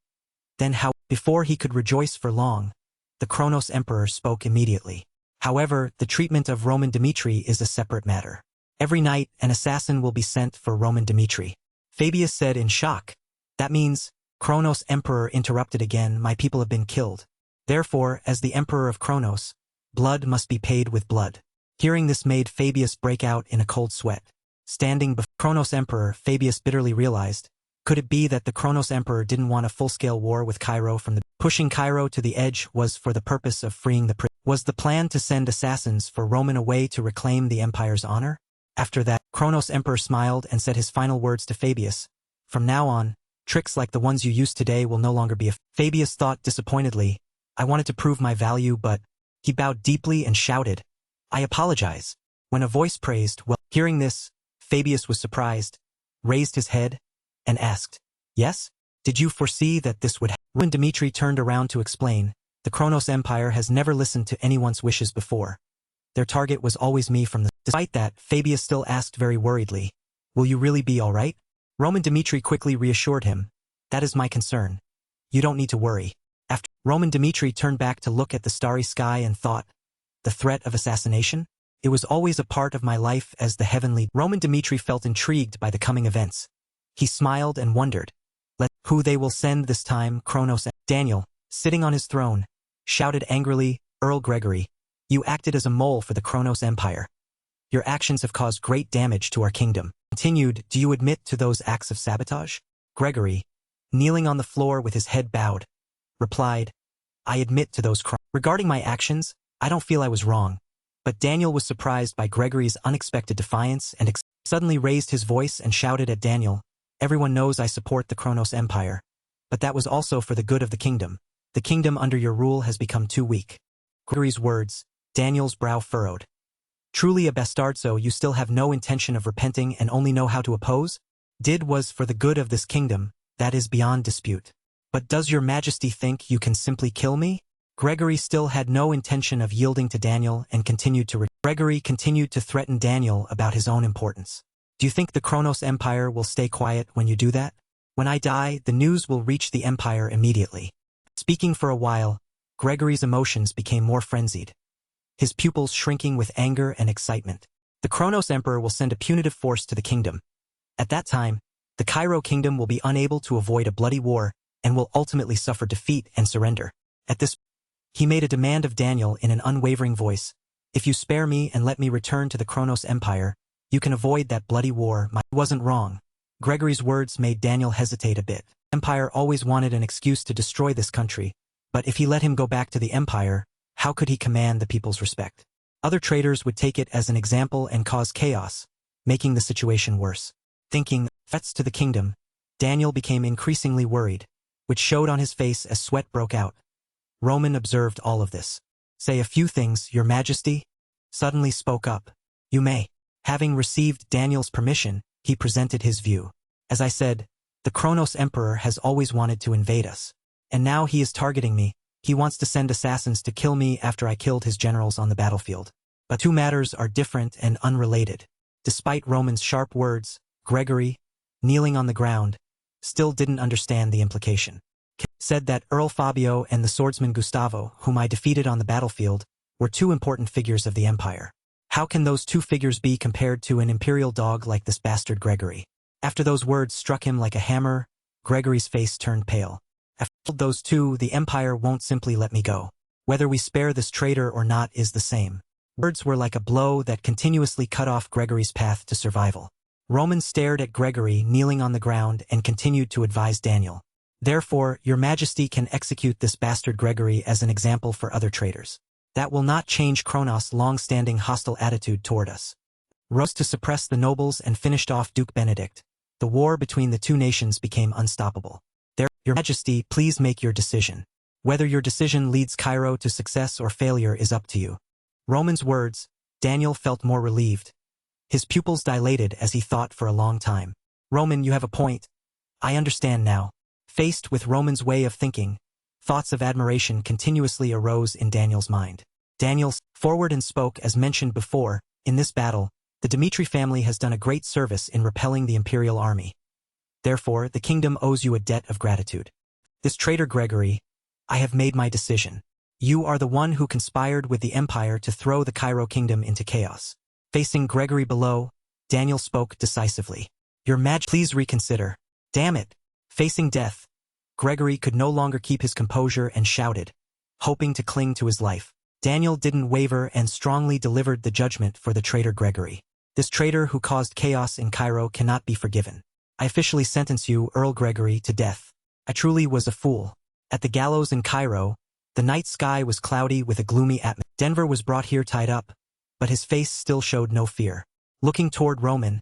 "Then how?" Before he could rejoice for long, the Kronos Emperor spoke immediately. "However, the treatment of Roman Dimitri is a separate matter. Every night, an assassin will be sent for Roman Dimitri." Fabius said in shock, "That means," Kronos Emperor interrupted again, "my people have been killed. Therefore, as the Emperor of Kronos, blood must be paid with blood." Hearing this made Fabius break out in a cold sweat. Standing before Kronos Emperor, Fabius bitterly realized, could it be that the Kronos Emperor didn't want a full-scale war with Cairo from the pushing Cairo to the edge was for the purpose of freeing the Was the plan to send assassins for Roman away to reclaim the empire's honor? After that, Kronos Emperor smiled and said his final words to Fabius, "From now on, tricks like the ones you used today will no longer be." Fabius thought disappointedly, "I wanted to prove my value, but..." He bowed deeply and shouted, "I apologize." When a voice praised, well, hearing this, Fabius was surprised, raised his head, and asked, "Yes? Did you foresee that this would happen?" When Dimitri turned around to explain, "The Kronos Empire has never listened to anyone's wishes before. Their target was always me from the..." Despite that, Fabius still asked very worriedly, "Will you really be all right?" Roman Dimitri quickly reassured him, "That is my concern. You don't need to worry." After Roman Dimitri turned back to look at the starry sky and thought, the threat of assassination? It was always a part of my life as the heavenly. Roman Dimitri felt intrigued by the coming events. He smiled and wondered, who they will send this time. Kronos. Daniel, sitting on his throne, shouted angrily, "Earl Gregory, you acted as a mole for the Kronos Empire. Your actions have caused great damage to our kingdom." Continued, "Do you admit to those acts of sabotage?" Gregory, kneeling on the floor with his head bowed, replied, "I admit to those crimes. Regarding my actions, I don't feel I was wrong." But Daniel was surprised by Gregory's unexpected defiance and suddenly raised his voice and shouted at Daniel, "Everyone knows I support the Kronos Empire, but that was also for the good of the kingdom. The kingdom under your rule has become too weak." Gregory's words, Daniel's brow furrowed. "Truly a bastardo, you still have no intention of repenting and only know how to oppose? Did was for the good of this kingdom, that is beyond dispute. But does your majesty think you can simply kill me?" Gregory still had no intention of yielding to Daniel and Gregory continued to threaten Daniel about his own importance. "Do you think the Kronos Empire will stay quiet when you do that? When I die, the news will reach the empire immediately." Speaking for a while, Gregory's emotions became more frenzied, his pupils shrinking with anger and excitement. The Kronos Emperor will send a punitive force to the kingdom. At that time, the Cairo kingdom will be unable to avoid a bloody war and will ultimately suffer defeat and surrender. At this, he made a demand of Daniel in an unwavering voice. If you spare me and let me return to the Kronos Empire, you can avoid that bloody war. I wasn't wrong. Gregory's words made Daniel hesitate a bit. The Empire always wanted an excuse to destroy this country, but if he let him go back to the Empire, how could he command the people's respect? Other traitors would take it as an example and cause chaos, making the situation worse. Thinking threats to the kingdom, Daniel became increasingly worried, which showed on his face as sweat broke out. Roman observed all of this. Say a few things, Your Majesty? Suddenly spoke up. You may. Having received Daniel's permission, he presented his view. As I said, the Kronos Emperor has always wanted to invade us. And now he is targeting me. He wants to send assassins to kill me after I killed his generals on the battlefield. But two matters are different and unrelated. Despite Roman's sharp words, Gregory, kneeling on the ground, still didn't understand the implication. Said that Earl Fabio and the swordsman Gustavo, whom I defeated on the battlefield, were two important figures of the Empire. How can those two figures be compared to an imperial dog like this bastard Gregory? After those words struck him like a hammer, Gregory's face turned pale. After those two, the Empire won't simply let me go. Whether we spare this traitor or not is the same. Words were like a blow that continuously cut off Gregory's path to survival. Roman stared at Gregory kneeling on the ground and continued to advise Daniel. Therefore, Your Majesty can execute this bastard Gregory as an example for other traitors. That will not change Kronos' long-standing hostile attitude toward us. Rose to suppress the nobles and finished off Duke Benedict. The war between the two nations became unstoppable. Your Majesty, please make your decision. Whether your decision leads Cairo to success or failure is up to you. Roman's words, Daniel felt more relieved. His pupils dilated as he thought for a long time. Roman, you have a point. I understand now. Faced with Roman's way of thinking, thoughts of admiration continuously arose in Daniel's mind. Daniel forward and spoke as mentioned before, in this battle, the Dimitri family has done a great service in repelling the imperial army. Therefore, the kingdom owes you a debt of gratitude. This traitor Gregory, I have made my decision. You are the one who conspired with the Empire to throw the Cairo kingdom into chaos. Facing Gregory below, Daniel spoke decisively. Your Majesty, please reconsider. Damn it. Facing death, Gregory could no longer keep his composure and shouted, hoping to cling to his life. Daniel didn't waver and strongly delivered the judgment for the traitor Gregory. This traitor who caused chaos in Cairo cannot be forgiven. I officially sentence you, Earl Gregory, to death. I truly was a fool. At the gallows in Cairo, the night sky was cloudy with a gloomy atmosphere. Denver was brought here tied up, but his face still showed no fear. Looking toward Roman,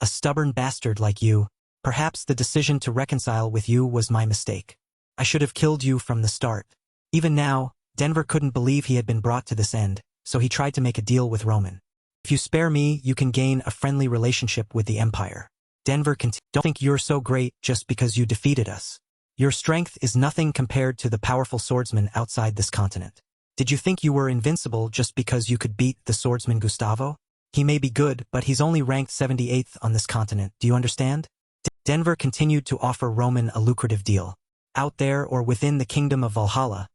a stubborn bastard like you, perhaps the decision to reconcile with you was my mistake. I should have killed you from the start. Even now, Denver couldn't believe he had been brought to this end, so he tried to make a deal with Roman. If you spare me, you can gain a friendly relationship with the Empire. Denver continued, don't think you're so great just because you defeated us. Your strength is nothing compared to the powerful swordsmen outside this continent. Did you think you were invincible just because you could beat the swordsman Gustavo? He may be good, but he's only ranked 78th on this continent, do you understand? Denver continued to offer Roman a lucrative deal. Out there or within the kingdom of Valhalla,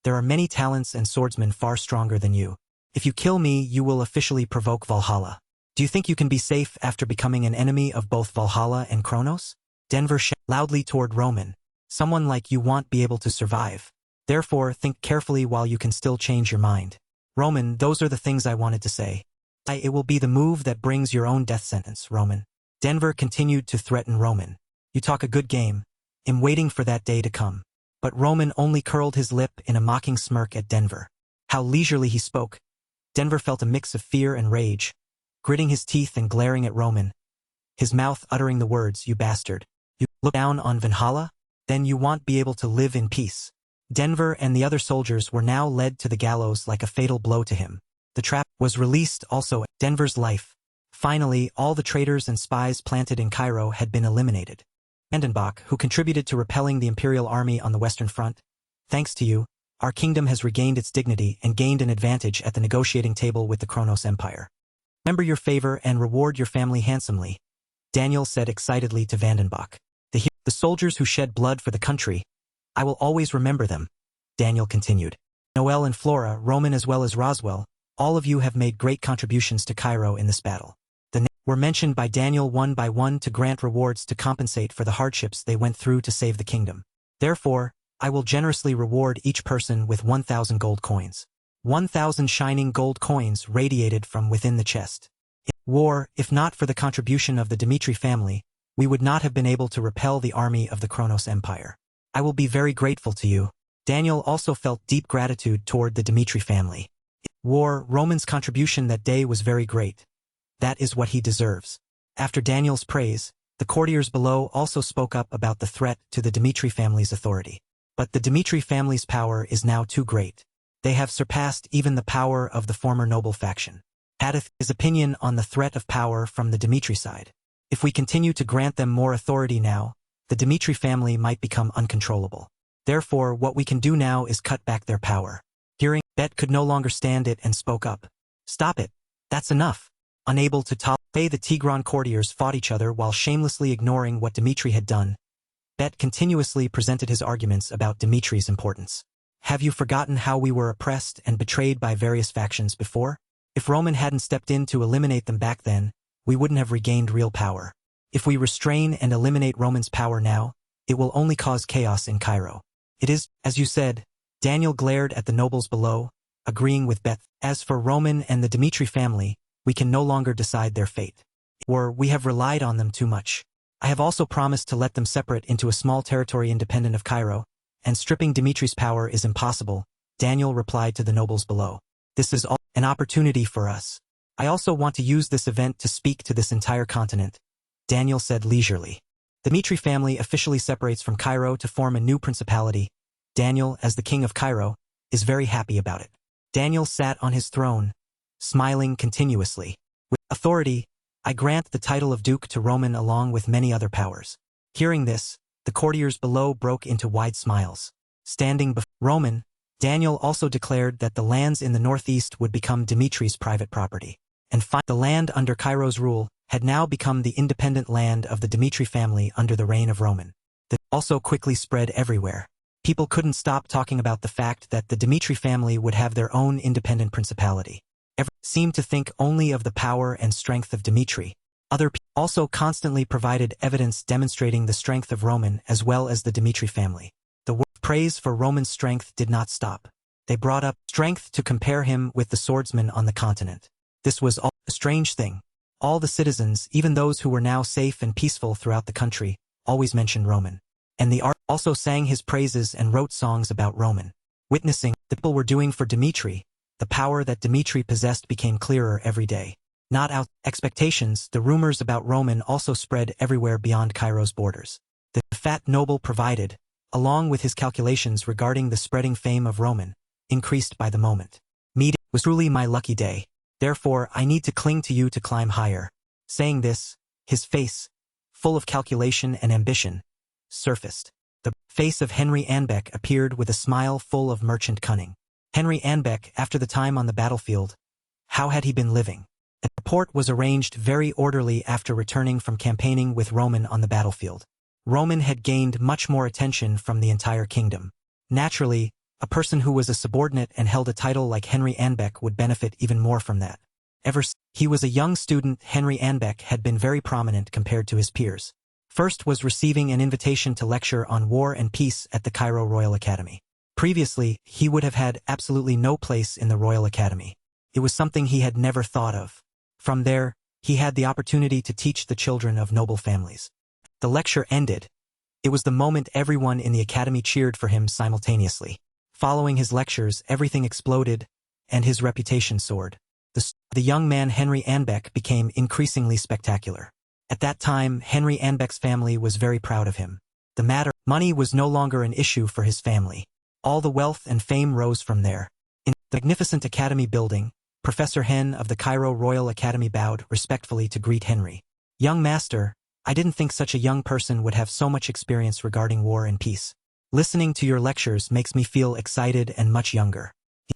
there are many talents and swordsmen far stronger than you. If you kill me, you will officially provoke Valhalla. Do you think you can be safe after becoming an enemy of both Valhalla and Kronos? Denver shouted loudly toward Roman. Someone like you won't be able to survive. Therefore, think carefully while you can still change your mind. Roman, those are the things I wanted to say. It will be the move that brings your own death sentence, Roman. Denver continued to threaten Roman. You talk a good game. I'm waiting for that day to come. But Roman only curled his lip in a mocking smirk at Denver. How leisurely he spoke. Denver felt a mix of fear and rage, gritting his teeth and glaring at Roman, his mouth uttering the words, you bastard. You look down on Valhalla? Then you won't be able to live in peace. Denver and the other soldiers were now led to the gallows like a fatal blow to him. The trap was released also at Denver's life. Finally, all the traitors and spies planted in Cairo had been eliminated. Vandenbach, who contributed to repelling the imperial army on the Western Front, thanks to you, our kingdom has regained its dignity and gained an advantage at the negotiating table with the Kronos Empire. Remember your favor and reward your family handsomely, Daniel said excitedly to Vandenbach. The soldiers who shed blood for the country, I will always remember them. Daniel continued. Noel and Flora, Roman as well as Roswell, all of you have made great contributions to Cairo in this battle. The names were mentioned by Daniel one by one to grant rewards to compensate for the hardships they went through to save the kingdom. Therefore, I will generously reward each person with 1,000 gold coins. 1,000 shining gold coins radiated from within the chest. In war, if not for the contribution of the Dimitri family, we would not have been able to repel the army of the Kronos Empire. I will be very grateful to you. Daniel also felt deep gratitude toward the Dimitri family. In war, Roman's contribution that day was very great. That is what he deserves. After Daniel's praise, the courtiers below also spoke up about the threat to the Dimitri family's authority. But the Dimitri family's power is now too great. They have surpassed even the power of the former noble faction. Addeth his opinion on the threat of power from the Dimitri side. If we continue to grant them more authority now, the Dimitri family might become uncontrollable. Therefore, what we can do now is cut back their power. Hearing, Bet could no longer stand it and spoke up. Stop it. That's enough. Unable to tolerate, the Tigran courtiers fought each other while shamelessly ignoring what Dimitri had done. Bet continuously presented his arguments about Dimitri's importance. Have you forgotten how we were oppressed and betrayed by various factions before? If Roman hadn't stepped in to eliminate them back then, we wouldn't have regained real power. If we restrain and eliminate Roman's power now, it will only cause chaos in Cairo. It is, as you said. Daniel glared at the nobles below, agreeing with Beth. As for Roman and the Dimitri family, we can no longer decide their fate. Or we have relied on them too much. I have also promised to let them separate into a small territory independent of Cairo, and stripping Dimitri's power is impossible, Daniel replied to the nobles below. This is all an opportunity for us. I also want to use this event to speak to this entire continent, Daniel said leisurely. The Dimitri family officially separates from Cairo to form a new principality. Daniel, as the king of Cairo, is very happy about it. Daniel sat on his throne, smiling continuously. With authority, I grant the title of Duke to Roman along with many other powers. Hearing this, the courtiers below broke into wide smiles. Standing before Roman, Daniel also declared that the lands in the northeast would become Dimitri's private property. And the land under Cairo's rule had now become the independent land of the Dimitri family under the reign of Roman. This also quickly spread everywhere. People couldn't stop talking about the fact that the Dimitri family would have their own independent principality. Everyone seemed to think only of the power and strength of Dimitri. Other people also constantly provided evidence demonstrating the strength of Roman as well as the Dimitri family. The word praise for Roman's strength did not stop. They brought up strength to compare him with the swordsman on the continent. This was all a strange thing. All the citizens, even those who were now safe and peaceful throughout the country, always mentioned Roman. And the art also sang his praises and wrote songs about Roman. Witnessing what the people were doing for Dimitri, the power that Dimitri possessed became clearer every day. Not out expectations, the rumors about Roman also spread everywhere beyond Cairo's borders. The fat noble provided, along with his calculations regarding the spreading fame of Roman, increased by the moment. Meeting was truly my lucky day. Therefore, I need to cling to you to climb higher. Saying this, his face, full of calculation and ambition, surfaced. The face of Henry Anbeck appeared with a smile full of merchant cunning. Henry Anbeck, after the time on the battlefield, how had he been living? The report was arranged very orderly after returning from campaigning with Roman on the battlefield. Roman had gained much more attention from the entire kingdom. Naturally, a person who was a subordinate and held a title like Henry Anbeck would benefit even more from that. Ever since he was a young student, Henry Anbeck had been very prominent compared to his peers. First was receiving an invitation to lecture on war and peace at the Cairo Royal Academy. Previously, he would have had absolutely no place in the Royal Academy. It was something he had never thought of. From there, he had the opportunity to teach the children of noble families. The lecture ended. It was the moment everyone in the academy cheered for him simultaneously. Following his lectures, everything exploded, and his reputation soared. The young man Henry Anbeck became increasingly spectacular. At that time, Henry Anbeck's family was very proud of him. Money was no longer an issue for his family. All the wealth and fame rose from there. In the magnificent academy building, Professor Hen of the Cairo Royal Academy bowed respectfully to greet Henry. Young master, I didn't think such a young person would have so much experience regarding war and peace. Listening to your lectures makes me feel excited and much younger.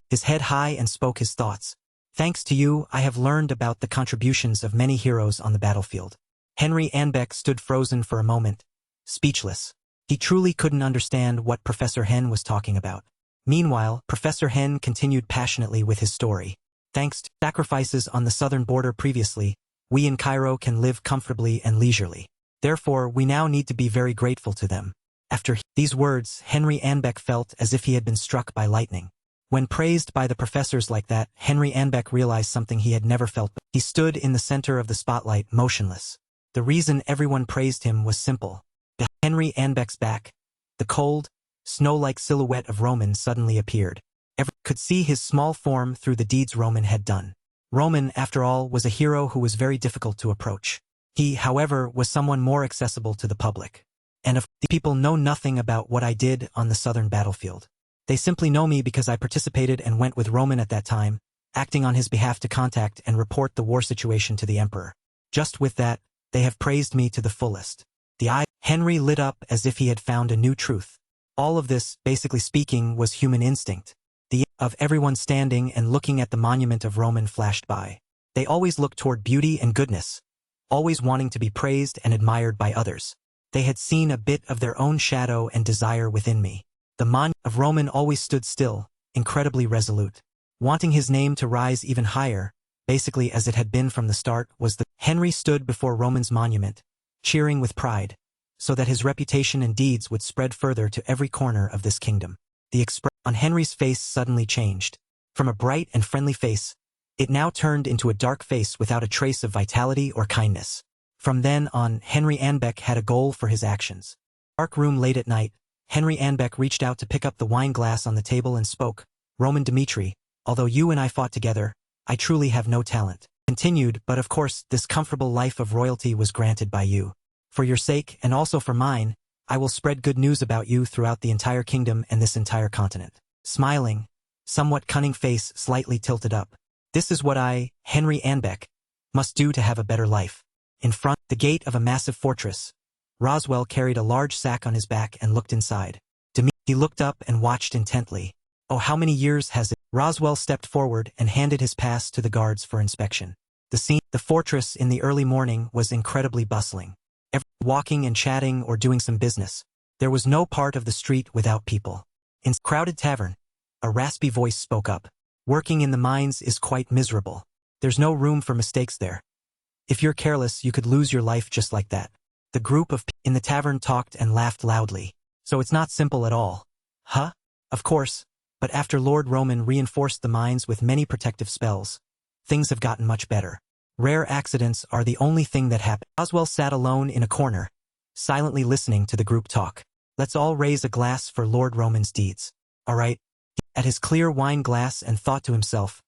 His head high and spoke his thoughts. Thanks to you, I have learned about the contributions of many heroes on the battlefield. Henry Anbeck stood frozen for a moment, speechless. He truly couldn't understand what Professor Hen was talking about. Meanwhile, Professor Hen continued passionately with his story. Thanks to sacrifices on the southern border previously, we in Cairo can live comfortably and leisurely. Therefore, we now need to be very grateful to them. After these words, Henry Anbeck felt as if he had been struck by lightning. When praised by the professors like that, Henry Anbeck realized something he had never felt. He stood in the center of the spotlight, motionless. The reason everyone praised him was simple. Behind Henry Anbeck's back, the cold, snow-like silhouette of Roman suddenly appeared. Everyone could see his small form through the deeds Roman had done. Roman, after all, was a hero who was very difficult to approach. He, however, was someone more accessible to the public. And if the people know nothing about what I did on the southern battlefield. They simply know me because I participated and went with Roman at that time, acting on his behalf to contact and report the war situation to the emperor. Just with that, they have praised me to the fullest. The eye Henry lit up as if he had found a new truth. All of this, basically speaking, was human instinct. The of everyone standing and looking at the monument of Roman flashed by. They always looked toward beauty and goodness, always wanting to be praised and admired by others. They had seen a bit of their own shadow and desire within me. The monument of Roman always stood still, incredibly resolute. Wanting his name to rise even higher, basically as it had been from the start, was the Henry stood before Roman's monument, cheering with pride, so that his reputation and deeds would spread further to every corner of this kingdom. The expression on Henry's face suddenly changed. From a bright and friendly face, it now turned into a dark face without a trace of vitality or kindness. From then on, Henry Anbeck had a goal for his actions. Dark room late at night, Henry Anbeck reached out to pick up the wine glass on the table and spoke. Roman Dmitri, although you and I fought together, I truly have no talent. Continued, but of course, this comfortable life of royalty was granted by you. For your sake, and also for mine, I will spread good news about you throughout the entire kingdom and this entire continent. Smiling, somewhat cunning face slightly tilted up. This is what I, Henry Anbeck, must do to have a better life. In front, the gate of a massive fortress, Roswell carried a large sack on his back and looked inside. He looked up and watched intently. Oh, how many years has it? Roswell stepped forward and handed his pass to the guards for inspection. The fortress in the early morning was incredibly bustling. Everyone walking and chatting or doing some business. There was no part of the street without people. In crowded tavern, a raspy voice spoke up. Working in the mines is quite miserable. There's no room for mistakes there. If you're careless, you could lose your life just like that. The group of people in the tavern talked and laughed loudly. So it's not simple at all. Huh? Of course, but after Lord Roman reinforced the mines with many protective spells, things have gotten much better. Rare accidents are the only thing that happen. Roswell sat alone in a corner, silently listening to the group talk. Let's all raise a glass for Lord Roman's deeds. All right? At his clear wine glass and thought to himself,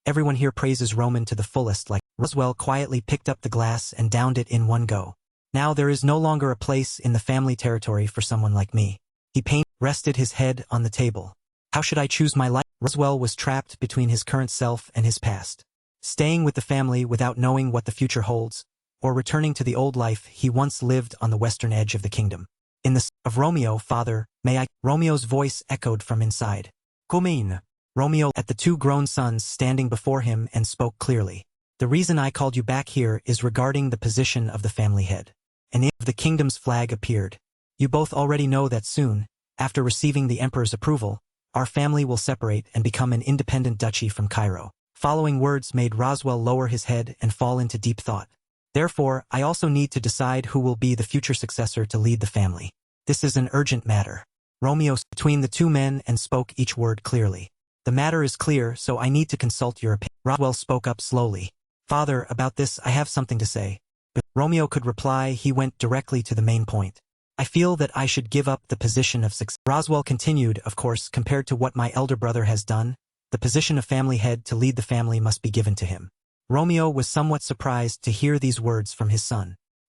everyone here praises Roman to the fullest. Like Roswell quietly picked up the glass and downed it in one go. Now there is no longer a place in the family territory for someone like me. He rested his head on the table. How should I choose my life? Roswell was trapped between his current self and his past. Staying with the family without knowing what the future holds, or returning to the old life he once lived on the western edge of the kingdom. In the of Romeo, father, may I? Romeo's voice echoed from inside. Come in. Romeo at the two grown sons standing before him and spoke clearly. The reason I called you back here is regarding the position of the family head. An image of the kingdom's flag appeared. You both already know that soon, after receiving the emperor's approval, our family will separate and become an independent duchy from Cairo. Following words made Roswell lower his head and fall into deep thought. Therefore, I also need to decide who will be the future successor to lead the family. This is an urgent matter. Romeo stood between the two men and spoke each word clearly. The matter is clear, so I need to consult your opinion. Roswell spoke up slowly. Father, about this I have something to say. But Romeo could reply, he went directly to the main point. I feel that I should give up the position of success. Roswell continued, of course, compared to what my elder brother has done, the position of family head to lead the family must be given to him. Romeo was somewhat surprised to hear these words from his son.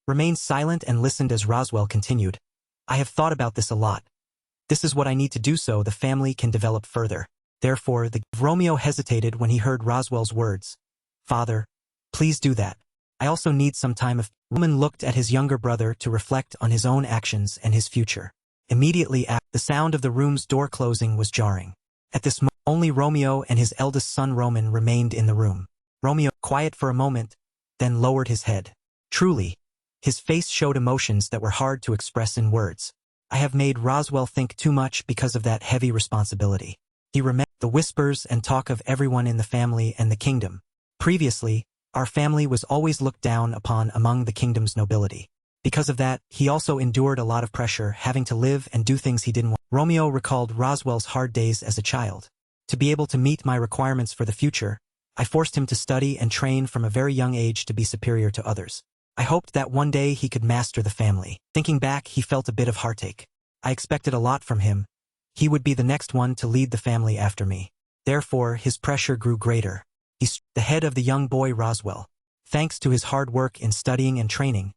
Remained silent and listened as Roswell continued. I have thought about this a lot. This is what I need to do so the family can develop further. Therefore, Romeo hesitated when he heard Roswell's words. Father, please do that. I also need some time. Roman looked at his younger brother to reflect on his own actions and his future. Immediately after, the sound of the room's door closing was jarring. At this moment, only Romeo and his eldest son Roman remained in the room. Romeo, quiet for a moment, then lowered his head. Truly, his face showed emotions that were hard to express in words. I have made Roswell think too much because of that heavy responsibility. He remembered the whispers and talk of everyone in the family and the kingdom. Previously, our family was always looked down upon among the kingdom's nobility. Because of that, he also endured a lot of pressure, having to live and do things he didn't want. Romeo recalled Roswell's hard days as a child. To be able to meet my requirements for the future, I forced him to study and train from a very young age to be superior to others. I hoped that one day he could master the family. Thinking back, he felt a bit of heartache. I expected a lot from him. He would be the next one to lead the family after me. Therefore, his pressure grew greater. He's the head of the young boy Roswell. Thanks to his hard work in studying and training,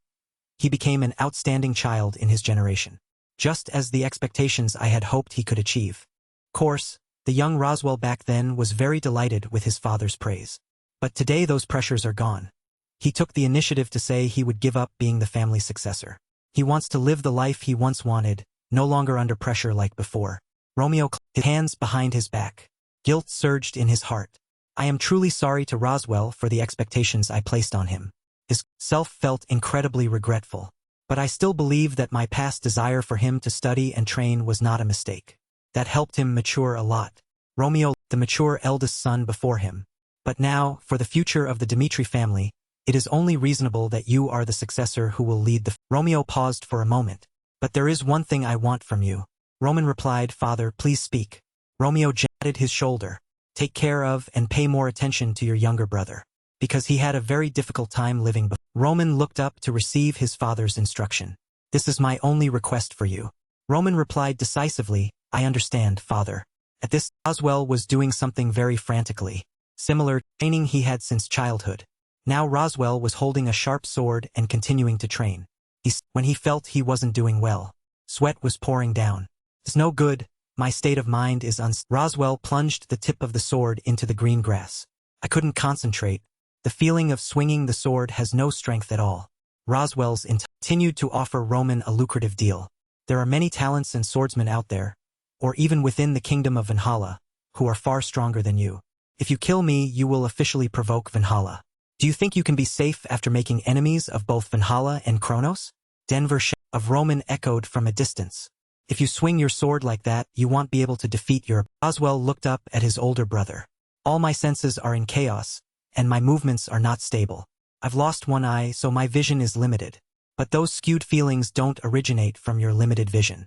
he became an outstanding child in his generation, just as the expectations I had hoped he could achieve. Of course, the young Roswell back then was very delighted with his father's praise. But today those pressures are gone. He took the initiative to say he would give up being the family successor. He wants to live the life he once wanted, no longer under pressure like before. Romeo clapped his hands behind his back. Guilt surged in his heart. I am truly sorry to Roswell for the expectations I placed on him. His self felt incredibly regretful. But I still believe that my past desire for him to study and train was not a mistake. That helped him mature a lot. Romeo, the mature eldest son before him. But now, for the future of the Dimitri family, it is only reasonable that you are the successor who will lead the Romeo paused for a moment. But there is one thing I want from you. Roman replied, Father, please speak. Romeo patted his shoulder. Take care of and pay more attention to your younger brother. Because he had a very difficult time living. Roman looked up to receive his father's instruction. This is my only request for you. Roman replied decisively, I understand, Father. At this, Roswell was doing something very frantically, similar to training he had since childhood. Now Roswell was holding a sharp sword and continuing to train. When he felt he wasn't doing well, sweat was pouring down. It's no good, my state of mind is Roswell plunged the tip of the sword into the green grass. I couldn't concentrate. The feeling of swinging the sword has no strength at all. Roswell's continued to offer Roman a lucrative deal. There are many talents and swordsmen out there, or even within the kingdom of Valhalla, who are far stronger than you. If you kill me, you will officially provoke Valhalla. Do you think you can be safe after making enemies of both Valhalla and Kronos? Denver of Roman echoed from a distance. If you swing your sword like that, you won't be able to defeat your... Roswell looked up at his older brother. All my senses are in chaos, and my movements are not stable. I've lost one eye, so my vision is limited. But those skewed feelings don't originate from your limited vision.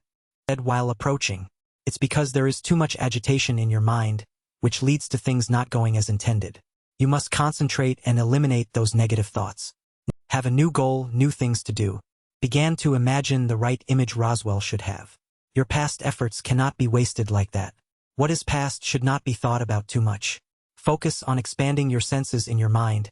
Said while approaching. It's because there is too much agitation in your mind, which leads to things not going as intended. You must concentrate and eliminate those negative thoughts. Have a new goal, new things to do. Began to imagine the right image Roswell should have. Your past efforts cannot be wasted like that. What is past should not be thought about too much. Focus on expanding your senses in your mind.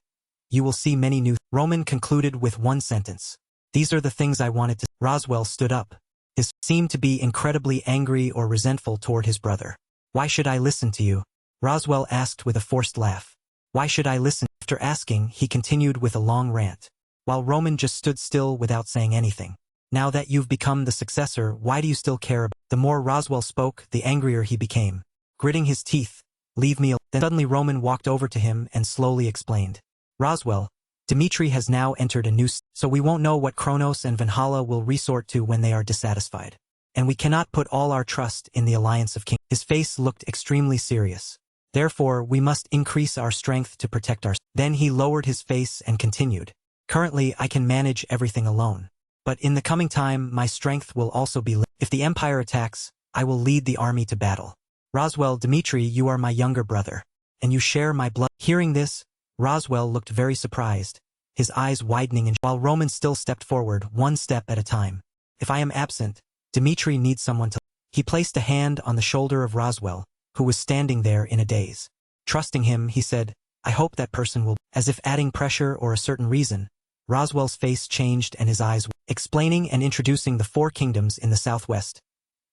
You will see many new... Roman concluded with one sentence. These are the things I wanted to... Roswell stood up. His seemed to be incredibly angry or resentful toward his brother. Why should I listen to you? Roswell asked with a forced laugh. Why should I listen? After asking, he continued with a long rant, while Roman just stood still without saying anything. Now that you've become the successor, why do you still care about... The more Roswell spoke, the angrier he became. Gritting his teeth, leave me alone. Then suddenly Roman walked over to him and slowly explained. Roswell, Dimitri has now entered a new... So we won't know what Kronos and Valhalla will resort to when they are dissatisfied. And we cannot put all our trust in the alliance of kings. His face looked extremely serious. Therefore, we must increase our strength to protect our... Then he lowered his face and continued. Currently, I can manage everything alone. But in the coming time, my strength will also be... If the Empire attacks, I will lead the army to battle. Roswell, Dimitri, you are my younger brother, and you share my blood. Hearing this, Roswell looked very surprised, his eyes widening, and while Roman still stepped forward, one step at a time. If I am absent, Dimitri needs someone to... He placed a hand on the shoulder of Roswell, who was standing there in a daze. Trusting him, he said, I hope that person will... As if adding pressure or a certain reason, Roswell's face changed and his eyes... Explaining and introducing the four kingdoms in the southwest.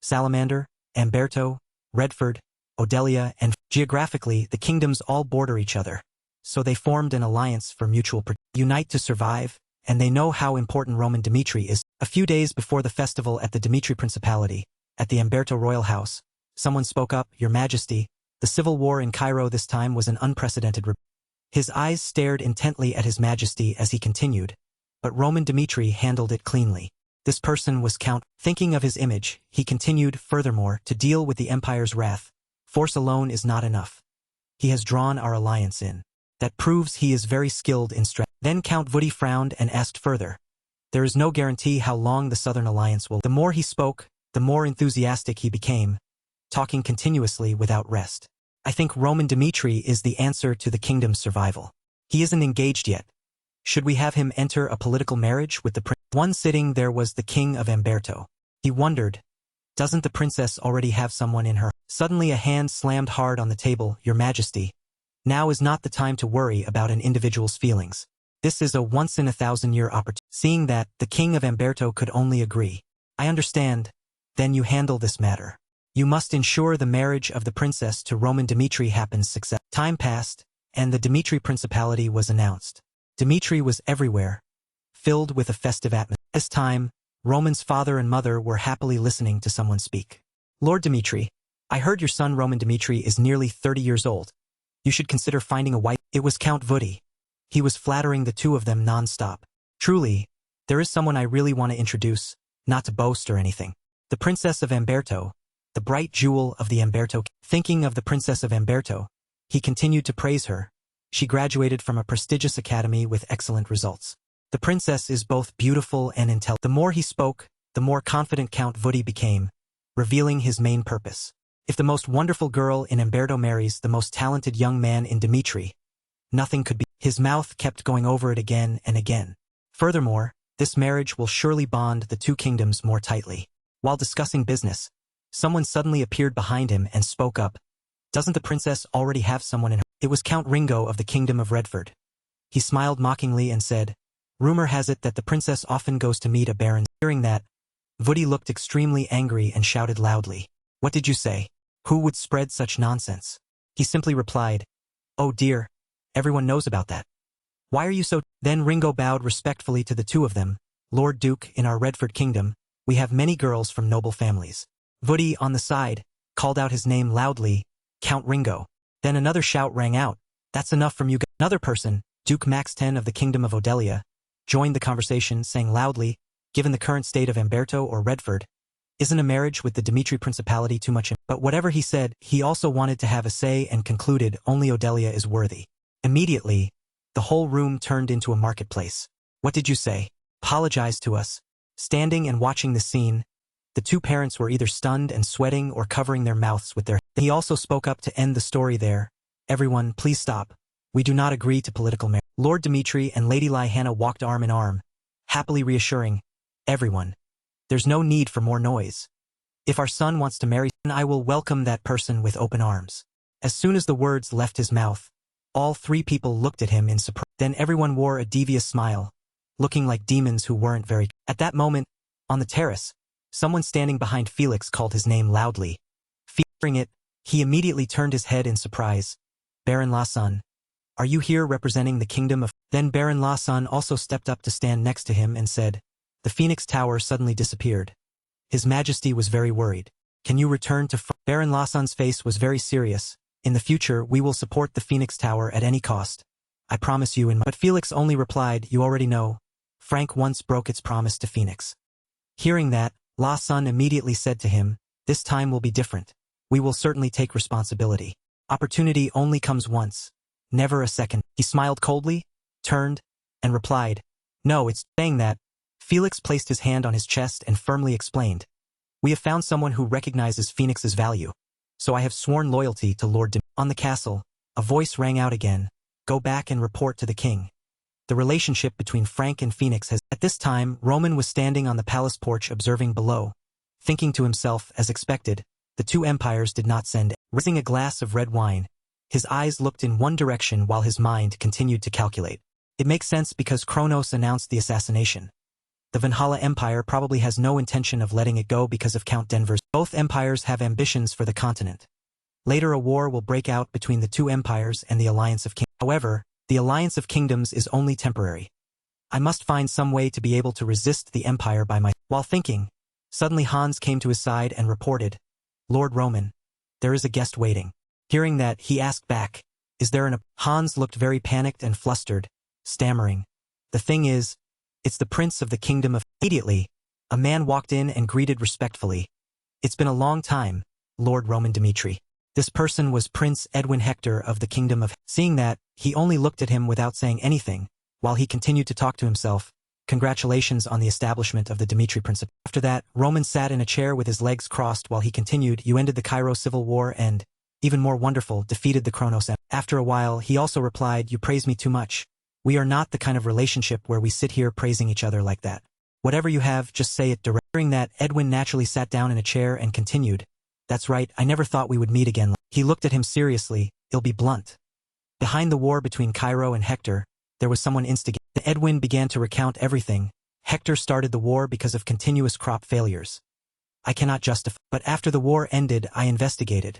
Salamander, Amberto, Redford, Odelia, and... Geographically, the kingdoms all border each other. So they formed an alliance for mutual protection. Unite to survive, and they know how important Roman Dimitri is. A few days before the festival at the Dimitri Principality, at the Amberto Royal House, someone spoke up, Your Majesty, the civil war in Cairo this time was an unprecedented... His eyes stared intently at His Majesty as he continued, but Roman Dimitri handled it cleanly. This person was Count. Thinking of his image, he continued, furthermore, to deal with the Empire's wrath, Force alone is not enough. He has drawn our alliance in. That proves he is very skilled in strategy. Then Count Vudi frowned and asked further. There is no guarantee how long the Southern Alliance will. The more he spoke, the more enthusiastic he became, talking continuously without rest. I think Roman Dmitri is the answer to the kingdom's survival. He isn't engaged yet. Should we have him enter a political marriage with the prince? One sitting there was the king of Amberto. He wondered, doesn't the princess already have someone in her? Suddenly a hand slammed hard on the table. Your Majesty, now is not the time to worry about an individual's feelings. This is a once-in-a-thousand-year opportunity. Seeing that, the king of Amberto could only agree. I understand. Then you handle this matter. You must ensure the marriage of the princess to Roman Dmitri happens successfully. Time passed, and the Dmitri Principality was announced. Dmitri was everywhere, filled with a festive atmosphere. This time, Roman's father and mother were happily listening to someone speak. Lord Dmitri, I heard your son Roman Dmitri is nearly 30 years old. You should consider finding a wife. It was Count Vudi. He was flattering the two of them non-stop. Truly, there is someone I really want to introduce, not to boast or anything. The Princess of Amberto, the bright jewel of the Amberto. Thinking of the Princess of Amberto, he continued to praise her. She graduated from a prestigious academy with excellent results. The princess is both beautiful and intelligent. The more he spoke, the more confident Count Vudi became, revealing his main purpose. If the most wonderful girl in Amberto marries the most talented young man in Dmitri, nothing could be. His mouth kept going over it again and again. Furthermore, this marriage will surely bond the two kingdoms more tightly. While discussing business, someone suddenly appeared behind him and spoke up. Doesn't the princess already have someone in her? It was Count Ringo of the Kingdom of Redford. He smiled mockingly and said, rumor has it that the princess often goes to meet a baron. Hearing that, Vudi looked extremely angry and shouted loudly. What did you say? Who would spread such nonsense? He simply replied, oh dear, everyone knows about that. Why are you so? Then Ringo bowed respectfully to the two of them. Lord Duke, in our Redford kingdom, we have many girls from noble families. Vudi, on the side, called out his name loudly, Count Ringo. Then another shout rang out. That's enough from you guys. Another person, Duke Max 10 of the Kingdom of Odelia, joined the conversation, saying loudly, given the current state of Amberto or Redford, isn't a marriage with the Dmitri Principality too much? But whatever he said, he also wanted to have a say and concluded only Odelia is worthy. Immediately, the whole room turned into a marketplace. What did you say? Apologize to us. Standing and watching the scene, the two parents were either stunned and sweating or covering their mouths with their. He also spoke up to end the story there. Everyone, please stop. We do not agree to political marriage. Lord Dmitri and Lady Liana walked arm in arm, happily reassuring everyone. There's no need for more noise. If our son wants to marry, then I will welcome that person with open arms. As soon as the words left his mouth, all three people looked at him in surprise. Then everyone wore a devious smile, looking like demons who weren't very. At that moment, on the terrace, someone standing behind Felix called his name loudly. Fearing it, he immediately turned his head in surprise. Baron Lassan, are you here representing the kingdom of? Then Baron Lassan also stepped up to stand next to him and said, the Phoenix Tower suddenly disappeared. His Majesty was very worried. Can you return to? Baron Lassan's face was very serious. In the future, we will support the Phoenix Tower at any cost. I promise you in my. But Felix only replied, you already know. Frank once broke its promise to Phoenix. Hearing that, Lassan immediately said to him, this time will be different. We will certainly take responsibility. Opportunity only comes once, never a second. He smiled coldly, turned, and replied, no, it's. Saying that, Felix placed his hand on his chest and firmly explained, we have found someone who recognizes Phoenix's value, so I have sworn loyalty to Lord Dim. On the castle, a voice rang out again, go back and report to the king. The relationship between Frank and Phoenix has. At this time, Roman was standing on the palace porch observing below, thinking to himself, as expected, the two empires did not send. Raising a glass of red wine, his eyes looked in one direction while his mind continued to calculate. It makes sense because Kronos announced the assassination. The Valhalla Empire probably has no intention of letting it go because of Count Denver's. Both empires have ambitions for the continent. Later a war will break out between the two empires and the Alliance of Kingdoms. However, the Alliance of Kingdoms is only temporary. I must find some way to be able to resist the empire by my. While thinking, suddenly Hans came to his side and reported, Lord Roman, there is a guest waiting. Hearing that, he asked back, is there an? Hans looked very panicked and flustered, stammering, the thing is, it's the prince of the kingdom of. Immediately, a man walked in and greeted respectfully. It's been a long time, Lord Roman Dmitri. This person was Prince Edwin Hector of the Kingdom of. Seeing that, he only looked at him without saying anything, while he continued to talk to himself. Congratulations on the establishment of the Dimitri Principle. After that, Roman sat in a chair with his legs crossed while he continued, you ended the Cairo Civil War and, even more wonderful, defeated the Kronos Empire. After a while, he also replied, you praise me too much. We are not the kind of relationship where we sit here praising each other like that. Whatever you have, just say it directly. During that, Edwin naturally sat down in a chair and continued, that's right, I never thought we would meet again. He looked at him seriously, I'll be blunt. Behind the war between Cairo and Hector, there was someone instigating. Edwin began to recount everything. Hector started the war because of continuous crop failures. I cannot justify. But after the war ended, I investigated.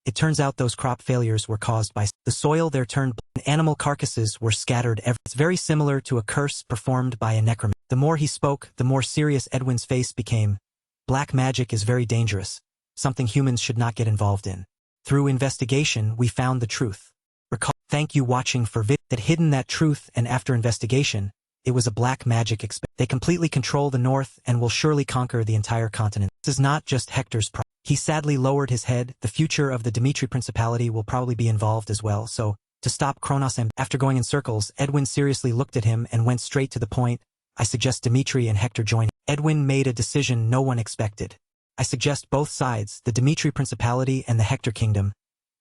It turns out those crop failures were caused by the soil there turned and animal carcasses were scattered everywhere. It's very similar to a curse performed by a necromancer. The more he spoke, the more serious Edwin's face became. Black magic is very dangerous, something humans should not get involved in. Through investigation, we found the truth. Recall, thank you watching for that hidden that truth, and after investigation, it was a black magic experiment. They completely control the north and will surely conquer the entire continent. This is not just Hector's problem. He sadly lowered his head. The future of the Dimitri Principality will probably be involved as well, so, to stop Kronos and after going in circles, Edwin seriously looked at him and went straight to the point. I suggest Dimitri and Hector join. Edwin made a decision no one expected. I suggest both sides, the Dimitri Principality and the Hector Kingdom,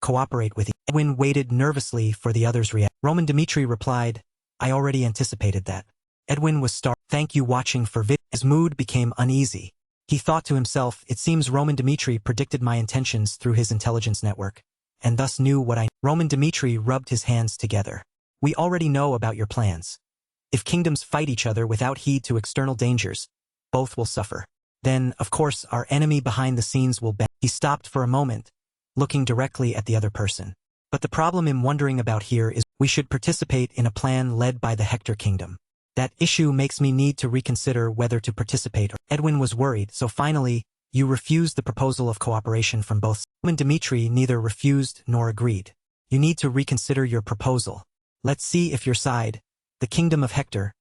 cooperate with each. Edwin waited nervously for the other's reaction. Roman Dimitri replied, I already anticipated that. Edwin was startled. Thank you watching for vid. His mood became uneasy. He thought to himself, it seems Roman Dimitri predicted my intentions through his intelligence network, and thus knew what I. Roman Dimitri rubbed his hands together. We already know about your plans. If kingdoms fight each other without heed to external dangers, both will suffer. Then, of course, our enemy behind the scenes will bend. He stopped for a moment, looking directly at the other person. But the problem I'm wondering about here is we should participate in a plan led by the Hector Kingdom. That issue makes me need to reconsider whether to participate. Edwin was worried, so finally, you refused the proposal of cooperation from both. Roman Dimitri neither refused nor agreed. You need to reconsider your proposal. Let's see if your side, the Kingdom of Hector,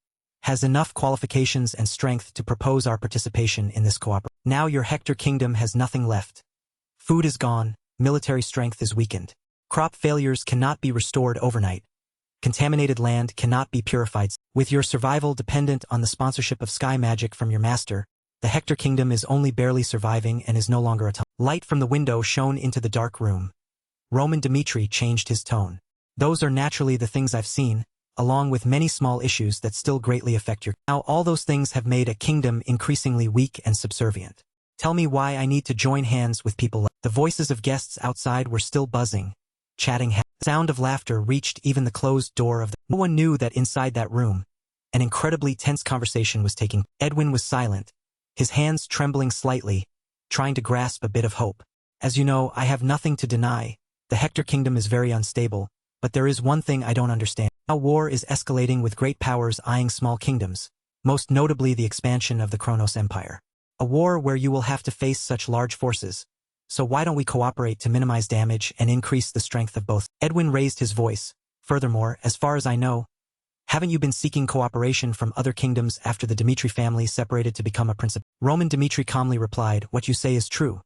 has enough qualifications and strength to propose our participation in this cooperation. Now your Hector Kingdom has nothing left. Food is gone, military strength is weakened. Crop failures cannot be restored overnight. Contaminated land cannot be purified. With your survival dependent on the sponsorship of sky magic from your master, the Hector Kingdom is only barely surviving and is no longer a time. Light from the window shone into the dark room. Roman Dimitri changed his tone. Those are naturally the things I've seen, along with many small issues that still greatly affect your. Now all those things have made a kingdom increasingly weak and subservient. Tell me why I need to join hands with people like. The voices of guests outside were still buzzing, chatting. The sound of laughter reached even the closed door of the. No one knew that inside that room, an incredibly tense conversation was taking. Edwin was silent, his hands trembling slightly, trying to grasp a bit of hope. As you know, I have nothing to deny. The Hector Kingdom is very unstable, but there is one thing I don't understand. How war is escalating with great powers eyeing small kingdoms, most notably the expansion of the Kronos Empire. A war where you will have to face such large forces. So why don't we cooperate to minimize damage and increase the strength of both? Edwin raised his voice. Furthermore, as far as I know, haven't you been seeking cooperation from other kingdoms after the Dimitri family separated to become a principal? Roman Dimitri calmly replied, what you say is true.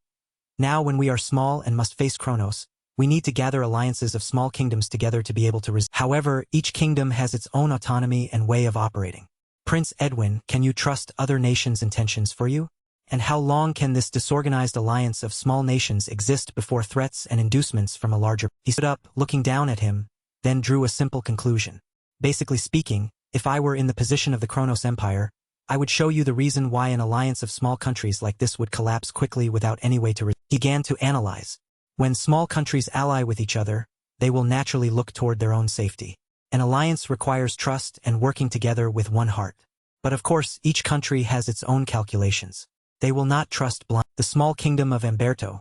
Now when we are small and must face Kronos, we need to gather alliances of small kingdoms together to be able to resist. However, each kingdom has its own autonomy and way of operating. Prince Edwin, can you trust other nations' intentions for you? And how long can this disorganized alliance of small nations exist before threats and inducements from a larger? He stood up, looking down at him, then drew a simple conclusion. Basically speaking, if I were in the position of the Kronos Empire, I would show you the reason why an alliance of small countries like this would collapse quickly without any way to resist. He began to analyze. When small countries ally with each other, they will naturally look toward their own safety. An alliance requires trust and working together with one heart. But of course, each country has its own calculations. They will not trust blind. The small kingdom of Umberto.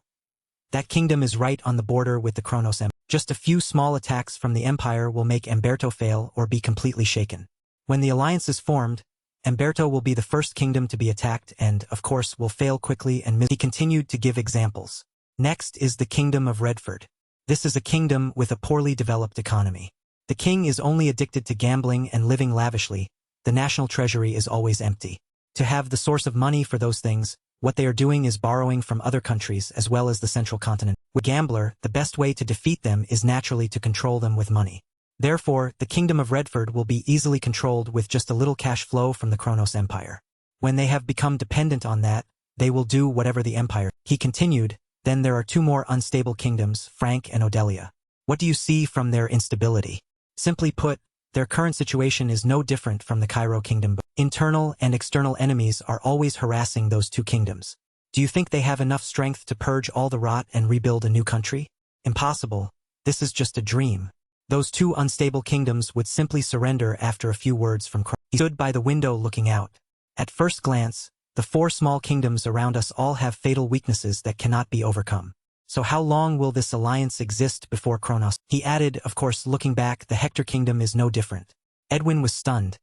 That kingdom is right on the border with the Kronos Empire. Just a few small attacks from the empire will make Umberto fail or be completely shaken. When the alliance is formed, Umberto will be the first kingdom to be attacked and, of course, will fail quickly and He continued to give examples. Next is the kingdom of Redford. This is a kingdom with a poorly developed economy. The king is only addicted to gambling and living lavishly. The national treasury is always empty. To have the source of money for those things, What they are doing is borrowing from other countries as well as the central continent. With gambler, the best way to defeat them is naturally to control them with money. Therefore, the kingdom of Redford will be easily controlled with just a little cash flow from the Kronos Empire. When they have become dependent on that, they will do whatever the empire. He continued, then there are two more unstable kingdoms, Frank and Odelia. What do you see from their instability? Simply put, their current situation is no different from the Cairo kingdom. Internal and external enemies are always harassing those two kingdoms. Do you think they have enough strength to purge all the rot and rebuild a new country? Impossible. This is just a dream. Those two unstable kingdoms would simply surrender after a few words from Christ. He stood by the window looking out. At first glance, the four small kingdoms around us all have fatal weaknesses that cannot be overcome. So how long will this alliance exist before Kronos? He added, of course, looking back, the Hector kingdom is no different. Edwin was stunned,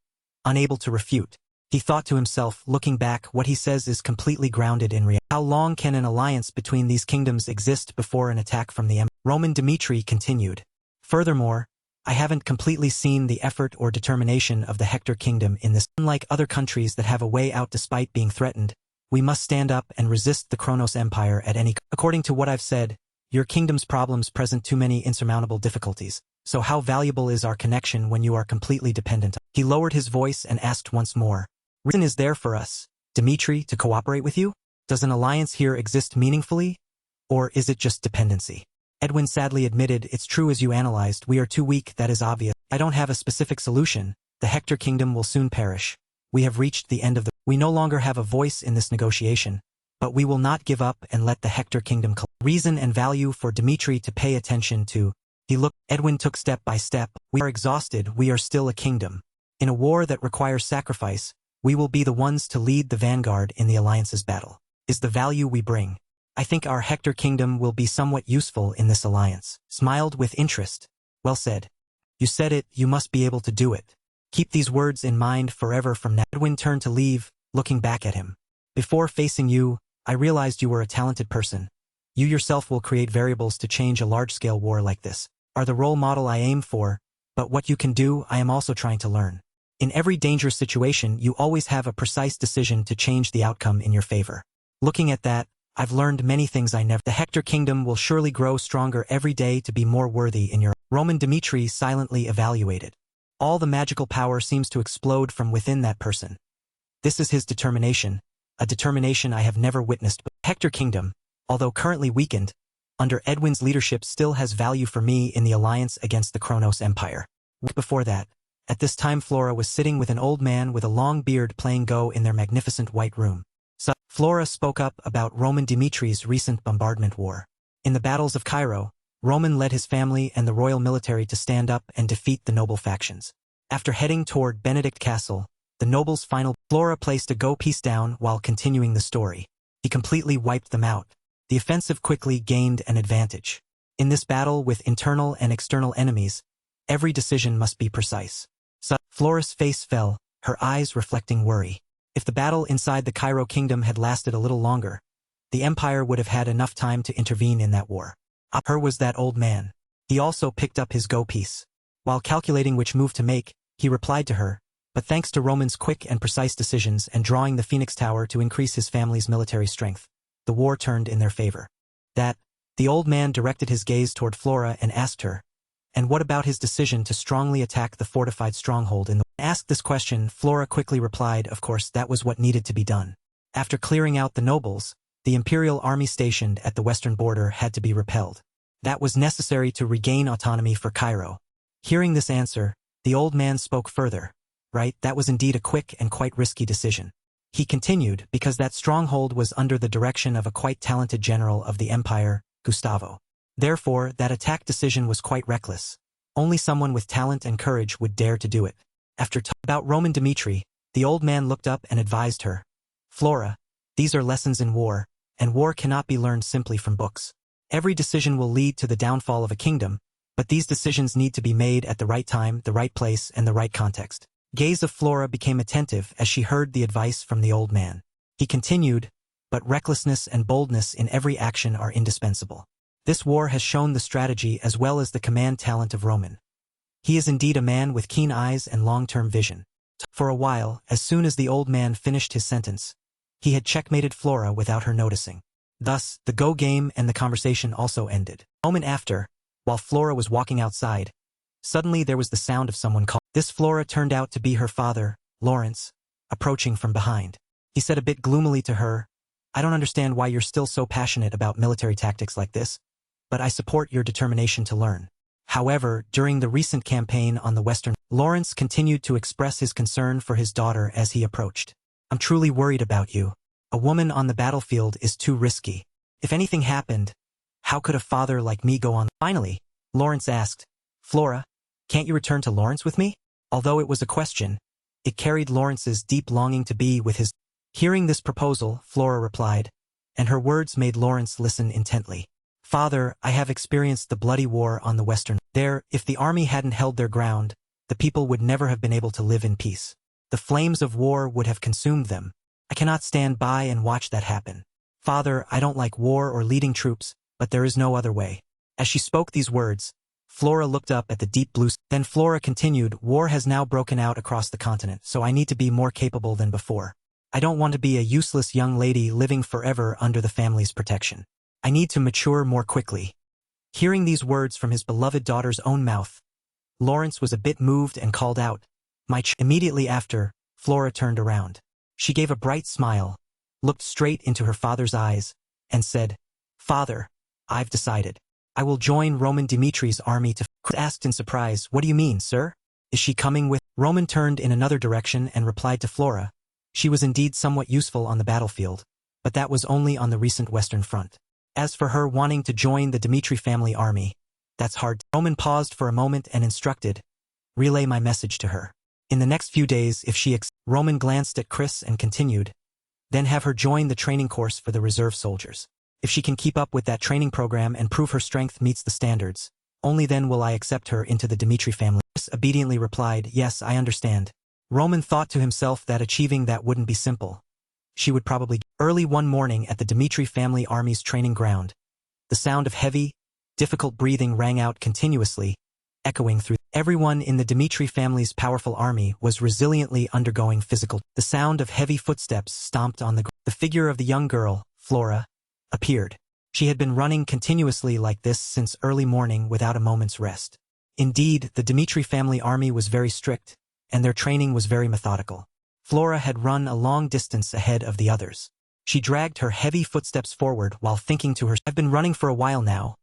unable to refute. He thought to himself, looking back, what he says is completely grounded in reality. How long can an alliance between these kingdoms exist before an attack from the Roman Dimitri continued. Furthermore, I haven't completely seen the effort or determination of the Hector kingdom in this. Unlike other countries that have a way out despite being threatened, we must stand up and resist the Kronos Empire at any cost. According to what I've said, your kingdom's problems present too many insurmountable difficulties, so how valuable is our connection when you are completely dependent? He lowered his voice and asked once more. Reason is there for us, Dimitri, to cooperate with you? Does an alliance here exist meaningfully? Or is it just dependency? Edwin sadly admitted, it's true as you analyzed, we are too weak, that is obvious. I don't have a specific solution. The Hector kingdom will soon perish. We have reached the end of the... We no longer have a voice in this negotiation, but we will not give up and let the Hector kingdom collapse. Reason and value for Dimitri to pay attention to. He looked. Edwin took step by step. We are exhausted, we are still a kingdom. In a war that requires sacrifice, we will be the ones to lead the vanguard in the alliance's battle. Is the value we bring. I think our Hector kingdom will be somewhat useful in this alliance. Smiled with interest. Well said. You said it, you must be able to do it. Keep these words in mind forever from now. Edwin turned to leave, looking back at him. Before facing you, I realized you were a talented person. You yourself will create variables to change a large-scale war like this. Are the role model I aim for, but what you can do, I am also trying to learn. In every dangerous situation, you always have a precise decision to change the outcome in your favor. Looking at that, I've learned many things I never. The Hector kingdom will surely grow stronger every day to be more worthy in your... Roman Dimitri silently evaluated. All the magical power seems to explode from within that person. This is his determination, a determination I have never witnessed. But Hector kingdom, although currently weakened, under Edwin's leadership still has value for me in the alliance against the Kronos Empire. Before that, at this time Flora was sitting with an old man with a long beard playing Go in their magnificent white room. So, Flora spoke up about Roman Dimitri's recent bombardment war. In the battles of Cairo, Roman led his family and the royal military to stand up and defeat the noble factions. After heading toward Benedict Castle, the nobles' final... Flora placed a Go piece down while continuing the story. He completely wiped them out. The offensive quickly gained an advantage. In this battle with internal and external enemies, every decision must be precise. So, Flora's face fell, her eyes reflecting worry. If the battle inside the Cairo kingdom had lasted a little longer, the empire would have had enough time to intervene in that war. Her was that old man. He also picked up his Go piece. While calculating which move to make, he replied to her, but thanks to Roman's quick and precise decisions and drawing the Phoenix Tower to increase his family's military strength, the war turned in their favor. The old man directed his gaze toward Flora and asked her, and what about his decision to strongly attack the fortified stronghold in the... Asked this question, Flora quickly replied, of course, that was what needed to be done. After clearing out the nobles, the imperial army stationed at the western border had to be repelled. That was necessary to regain autonomy for Cairo. Hearing this answer, the old man spoke further. Right, that was indeed a quick and quite risky decision. He continued, because that stronghold was under the direction of a quite talented general of the empire, Gustavo. Therefore, that attack decision was quite reckless. Only someone with talent and courage would dare to do it. After talking about Roman Dimitri, the old man looked up and advised her. Flora, these are lessons in war, and war cannot be learned simply from books. Every decision will lead to the downfall of a kingdom, but these decisions need to be made at the right time, the right place, and the right context. Gaze of Flora became attentive as she heard the advice from the old man. He continued, but recklessness and boldness in every action are indispensable. This war has shown the strategy as well as the command talent of Roman. He is indeed a man with keen eyes and long-term vision. For a while, as soon as the old man finished his sentence, He had checkmated Flora without her noticing. Thus, the Go game and the conversation also ended. A moment after, while Flora was walking outside, suddenly there was the sound of someone calling. This Flora turned out to be her father, Lawrence, approaching from behind. He said a bit gloomily to her, "I don't understand why you're still so passionate about military tactics like this, but I support your determination to learn." However, during the recent campaign on the Western, Lawrence continued to express his concern for his daughter as he approached. "I'm truly worried about you. A woman on the battlefield is too risky. If anything happened, how could a father like me go on?" Finally, Lawrence asked, "Flora, can't you return to Lawrence with me?" Although it was a question, it carried Lawrence's deep longing to be with his. Hearing this proposal, Flora replied, and her words made Lawrence listen intently. "Father, I have experienced the bloody war on the Western. There, if the army hadn't held their ground, the people would never have been able to live in peace. The flames of war would have consumed them. I cannot stand by and watch that happen. Father, I don't like war or leading troops, but there is no other way." As she spoke these words, Flora looked up at the deep blue sky. Then Flora continued, "War has now broken out across the continent, so I need to be more capable than before. I don't want to be a useless young lady living forever under the family's protection. I need to mature more quickly." Hearing these words from his beloved daughter's own mouth, Lawrence was a bit moved and called out, Immediately after, Flora turned around. She gave a bright smile, looked straight into her father's eyes, and said, "Father, I've decided. I will join Roman Dimitri's army to." Chris asked in surprise, "What do you mean, sir? Is she coming with?" Roman turned in another direction and replied to Flora. She was indeed somewhat useful on the battlefield, but that was only on the recent Western Front. As for her wanting to join the Dimitri family army, that's hard. Roman paused for a moment and instructed, "Relay my message to her. In the next few days, if she Roman glanced at Chris and continued, "Then have her join the training course for the reserve soldiers. If she can keep up with that training program and prove her strength meets the standards, only then will I accept her into the Dimitri family." Chris obediently replied, "Yes, I understand." Roman thought to himself that achieving that wouldn't be simple. She would probably. Early one morning at the Dimitri family army's training ground, the sound of heavy, difficult breathing rang out continuously, echoing through. Everyone in the Dimitri family's powerful army was resiliently undergoing physical. The sound of heavy footsteps stomped on the ground. The figure of the young girl, Flora, appeared. She had been running continuously like this since early morning without a moment's rest. Indeed, the Dimitri family army was very strict, and their training was very methodical. Flora had run a long distance ahead of the others. She dragged her heavy footsteps forward while thinking to herself, "I've been running for a while now.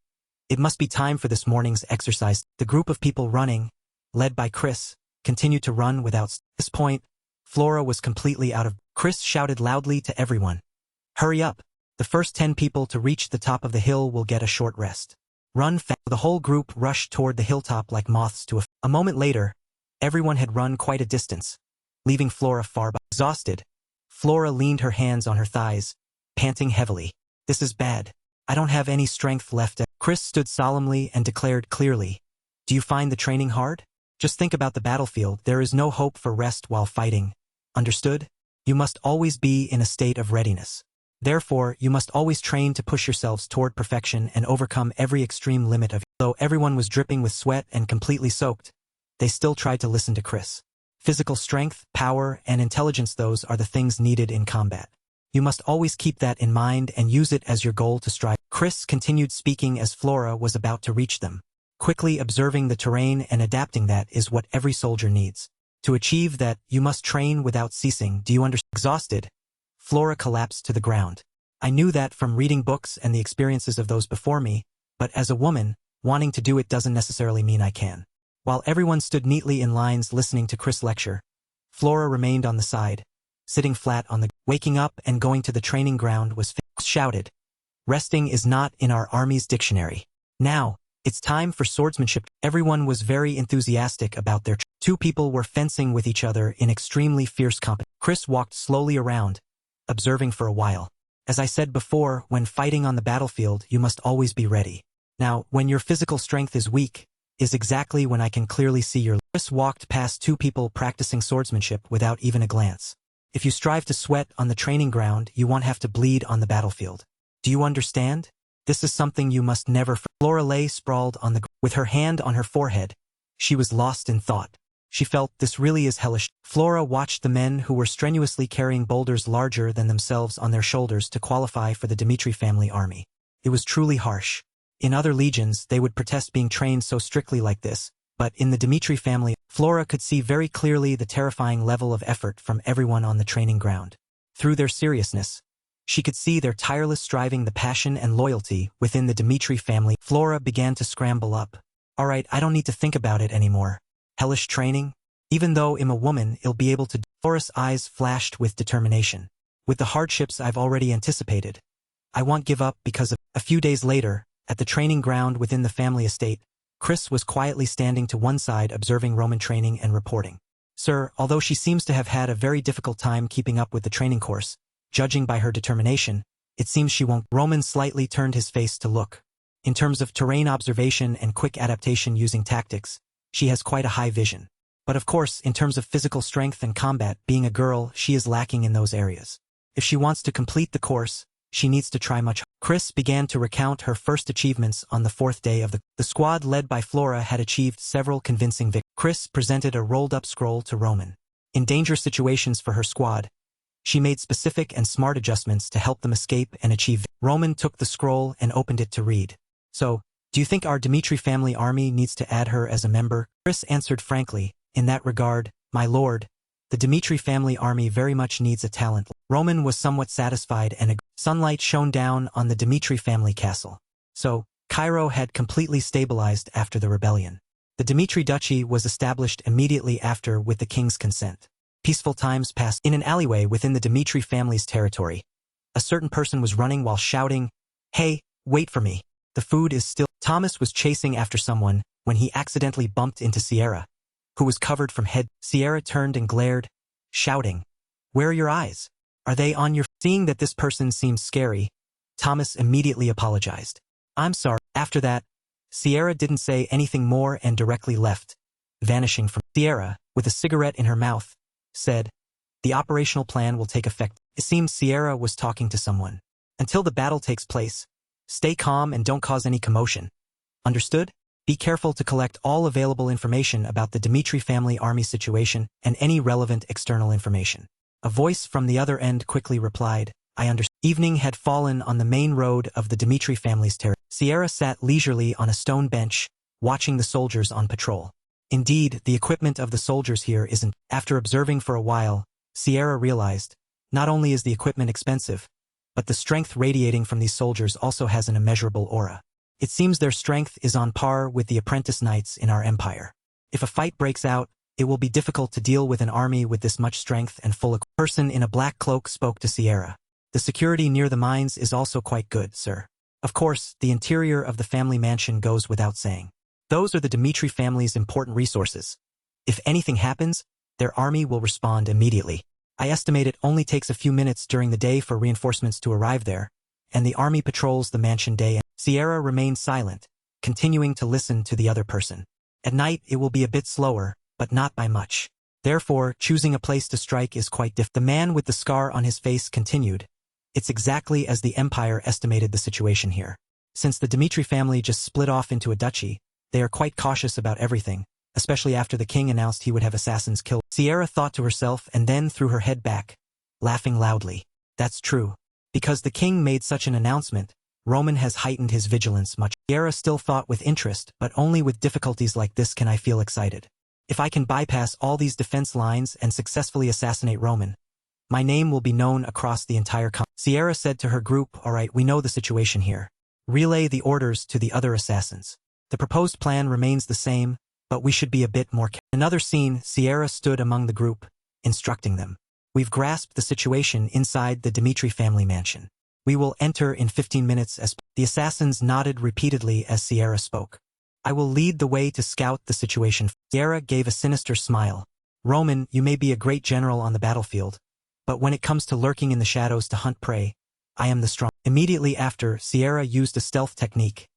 It must be time for this morning's exercise." The group of people running, led by Chris, continued to run without. At this point, Flora was completely out of. Chris shouted loudly to everyone, "Hurry up! The first 10 people to reach the top of the hill will get a short rest. Run fast." The whole group rushed toward the hilltop like moths to a moment later, everyone had run quite a distance, leaving Flora far behind. Exhausted, Flora leaned her hands on her thighs, panting heavily. "This is bad. I don't have any strength left." Chris stood solemnly and declared clearly, "Do you find the training hard? Just think about the battlefield. There is no hope for rest while fighting. Understood? You must always be in a state of readiness. Therefore, you must always train to push yourselves toward perfection and overcome every extreme limit of." Though everyone was dripping with sweat and completely soaked, they still tried to listen to Chris. Physical strength, power, and intelligence, those are the things needed in combat. You must always keep that in mind and use it as your goal to strive. Chris continued speaking as Flora was about to reach them. Quickly observing the terrain and adapting, that is what every soldier needs. To achieve that, you must train without ceasing. Do you understand? Exhausted, Flora collapsed to the ground. I knew that from reading books and the experiences of those before me, but as a woman, wanting to do it doesn't necessarily mean I can. While everyone stood neatly in lines listening to Chris lecture, Flora remained on the side, sitting flat on the. Waking up and going to the training ground was shouted. "Resting is not in our army's dictionary. Now, it's time for swordsmanship." Everyone was very enthusiastic about their. 2 people were fencing with each other in extremely fierce competition. Chris walked slowly around, observing for a while. "As I said before, when fighting on the battlefield, you must always be ready. Now, when your physical strength is weak, is exactly when I can clearly see your." Chris walked past 2 people practicing swordsmanship without even a glance. "If you strive to sweat on the training ground, you won't have to bleed on the battlefield. Do you understand? This is something you must never." Flora lay sprawled on the ground. With her hand on her forehead, she was lost in thought. She felt, this really is hellish. Flora watched the men who were strenuously carrying boulders larger than themselves on their shoulders to qualify for the Dimitri family army. It was truly harsh. In other legions, they would protest being trained so strictly like this, but in the Dimitri family, Flora could see very clearly the terrifying level of effort from everyone on the training ground. Through their seriousness, she could see their tireless striving, the passion and loyalty within the Dimitri family. Flora began to scramble up. Alright, I don't need to think about it anymore. Hellish training? Even though I'm a woman, I'll be able to. Flora's eyes flashed with determination. With the hardships I've already anticipated, I won't give up because of. A few days later, at the training ground within the family estate, Chris was quietly standing to one side observing Roman training and reporting. Sir, although she seems to have had a very difficult time keeping up with the training course, judging by her determination, it seems she won't. Roman slightly turned his face to look. In terms of terrain observation and quick adaptation using tactics, she has quite a high vision. But of course, in terms of physical strength and combat, being a girl, she is lacking in those areas. If she wants to complete the course, she needs to try much. Chris began to recount her first achievements on the fourth day of the squad led by Flora had achieved several convincing victories. Chris presented a rolled-up scroll to Roman. In danger situations for her squad, she made specific and smart adjustments to help them escape and achieve. Roman took the scroll and opened it to read. So, do you think our Dimitri family army needs to add her as a member? Chris answered frankly, in that regard, my lord, the Dimitri family army very much needs a talent. Roman was somewhat satisfied and sunlight shone down on the Dimitri family castle. So, Cairo had completely stabilized after the rebellion. The Dimitri duchy was established immediately after with the king's consent. Peaceful times passed. In an alleyway within the Dimitri family's territory, a certain person was running while shouting, "Hey, wait for me. The food is still." Thomas was chasing after someone when he accidentally bumped into Sierra, who was covered from head. Sierra turned and glared, shouting, "Where are your eyes? Are they on your?" Seeing that this person seemed scary, Thomas immediately apologized. "I'm sorry." After that, Sierra didn't say anything more and directly left, vanishing from. Sierra, with a cigarette in her mouth, said, "The operational plan will take effect." It seems Sierra was talking to someone. "Until the battle takes place, stay calm and don't cause any commotion. Understood? Be careful to collect all available information about the Dimitri family army situation and any relevant external information." A voice from the other end quickly replied, "I understand." Evening had fallen on the main road of the Dimitri family's territory. Sierra sat leisurely on a stone bench, watching the soldiers on patrol. Indeed, the equipment of the soldiers here isn't. After observing for a while, Sierra realized, not only is the equipment expensive, but the strength radiating from these soldiers also has an immeasurable aura. It seems their strength is on par with the apprentice knights in our empire. If a fight breaks out, it will be difficult to deal with an army with this much strength and full. A person in a black cloak spoke to Sierra. "The security near the mines is also quite good, sir. Of course, the interior of the family mansion goes without saying. Those are the Dimitri family's important resources. If anything happens, their army will respond immediately. I estimate it only takes a few minutes during the day for reinforcements to arrive there, and the army patrols the mansion day." Sierra remained silent, continuing to listen to the other person. "At night it will be a bit slower, but not by much. Therefore, choosing a place to strike is quite difficult." The man with the scar on his face continued, "It's exactly as the empire estimated the situation here. Since the Dimitri family just split off into a duchy, they are quite cautious about everything, especially after the king announced he would have assassins killed." Sierra thought to herself and then threw her head back, laughing loudly. "That's true. Because the king made such an announcement, Roman has heightened his vigilance much." Sierra still thought with interest, but only with difficulties like this can I feel excited. If I can bypass all these defense lines and successfully assassinate Roman, my name will be known across the entire continent. Sierra said to her group, "All right, we know the situation here. Relay the orders to the other assassins. The proposed plan remains the same, but we should be a bit more careful." Another scene, Sierra stood among the group, instructing them. "We've grasped the situation inside the Dimitri family mansion. We will enter in 15 minutes as." The assassins nodded repeatedly as Sierra spoke. "I will lead the way to scout the situation." Sierra gave a sinister smile. "Roman, you may be a great general on the battlefield, but when it comes to lurking in the shadows to hunt prey, I am the strong." Immediately after, Sierra used a stealth technique.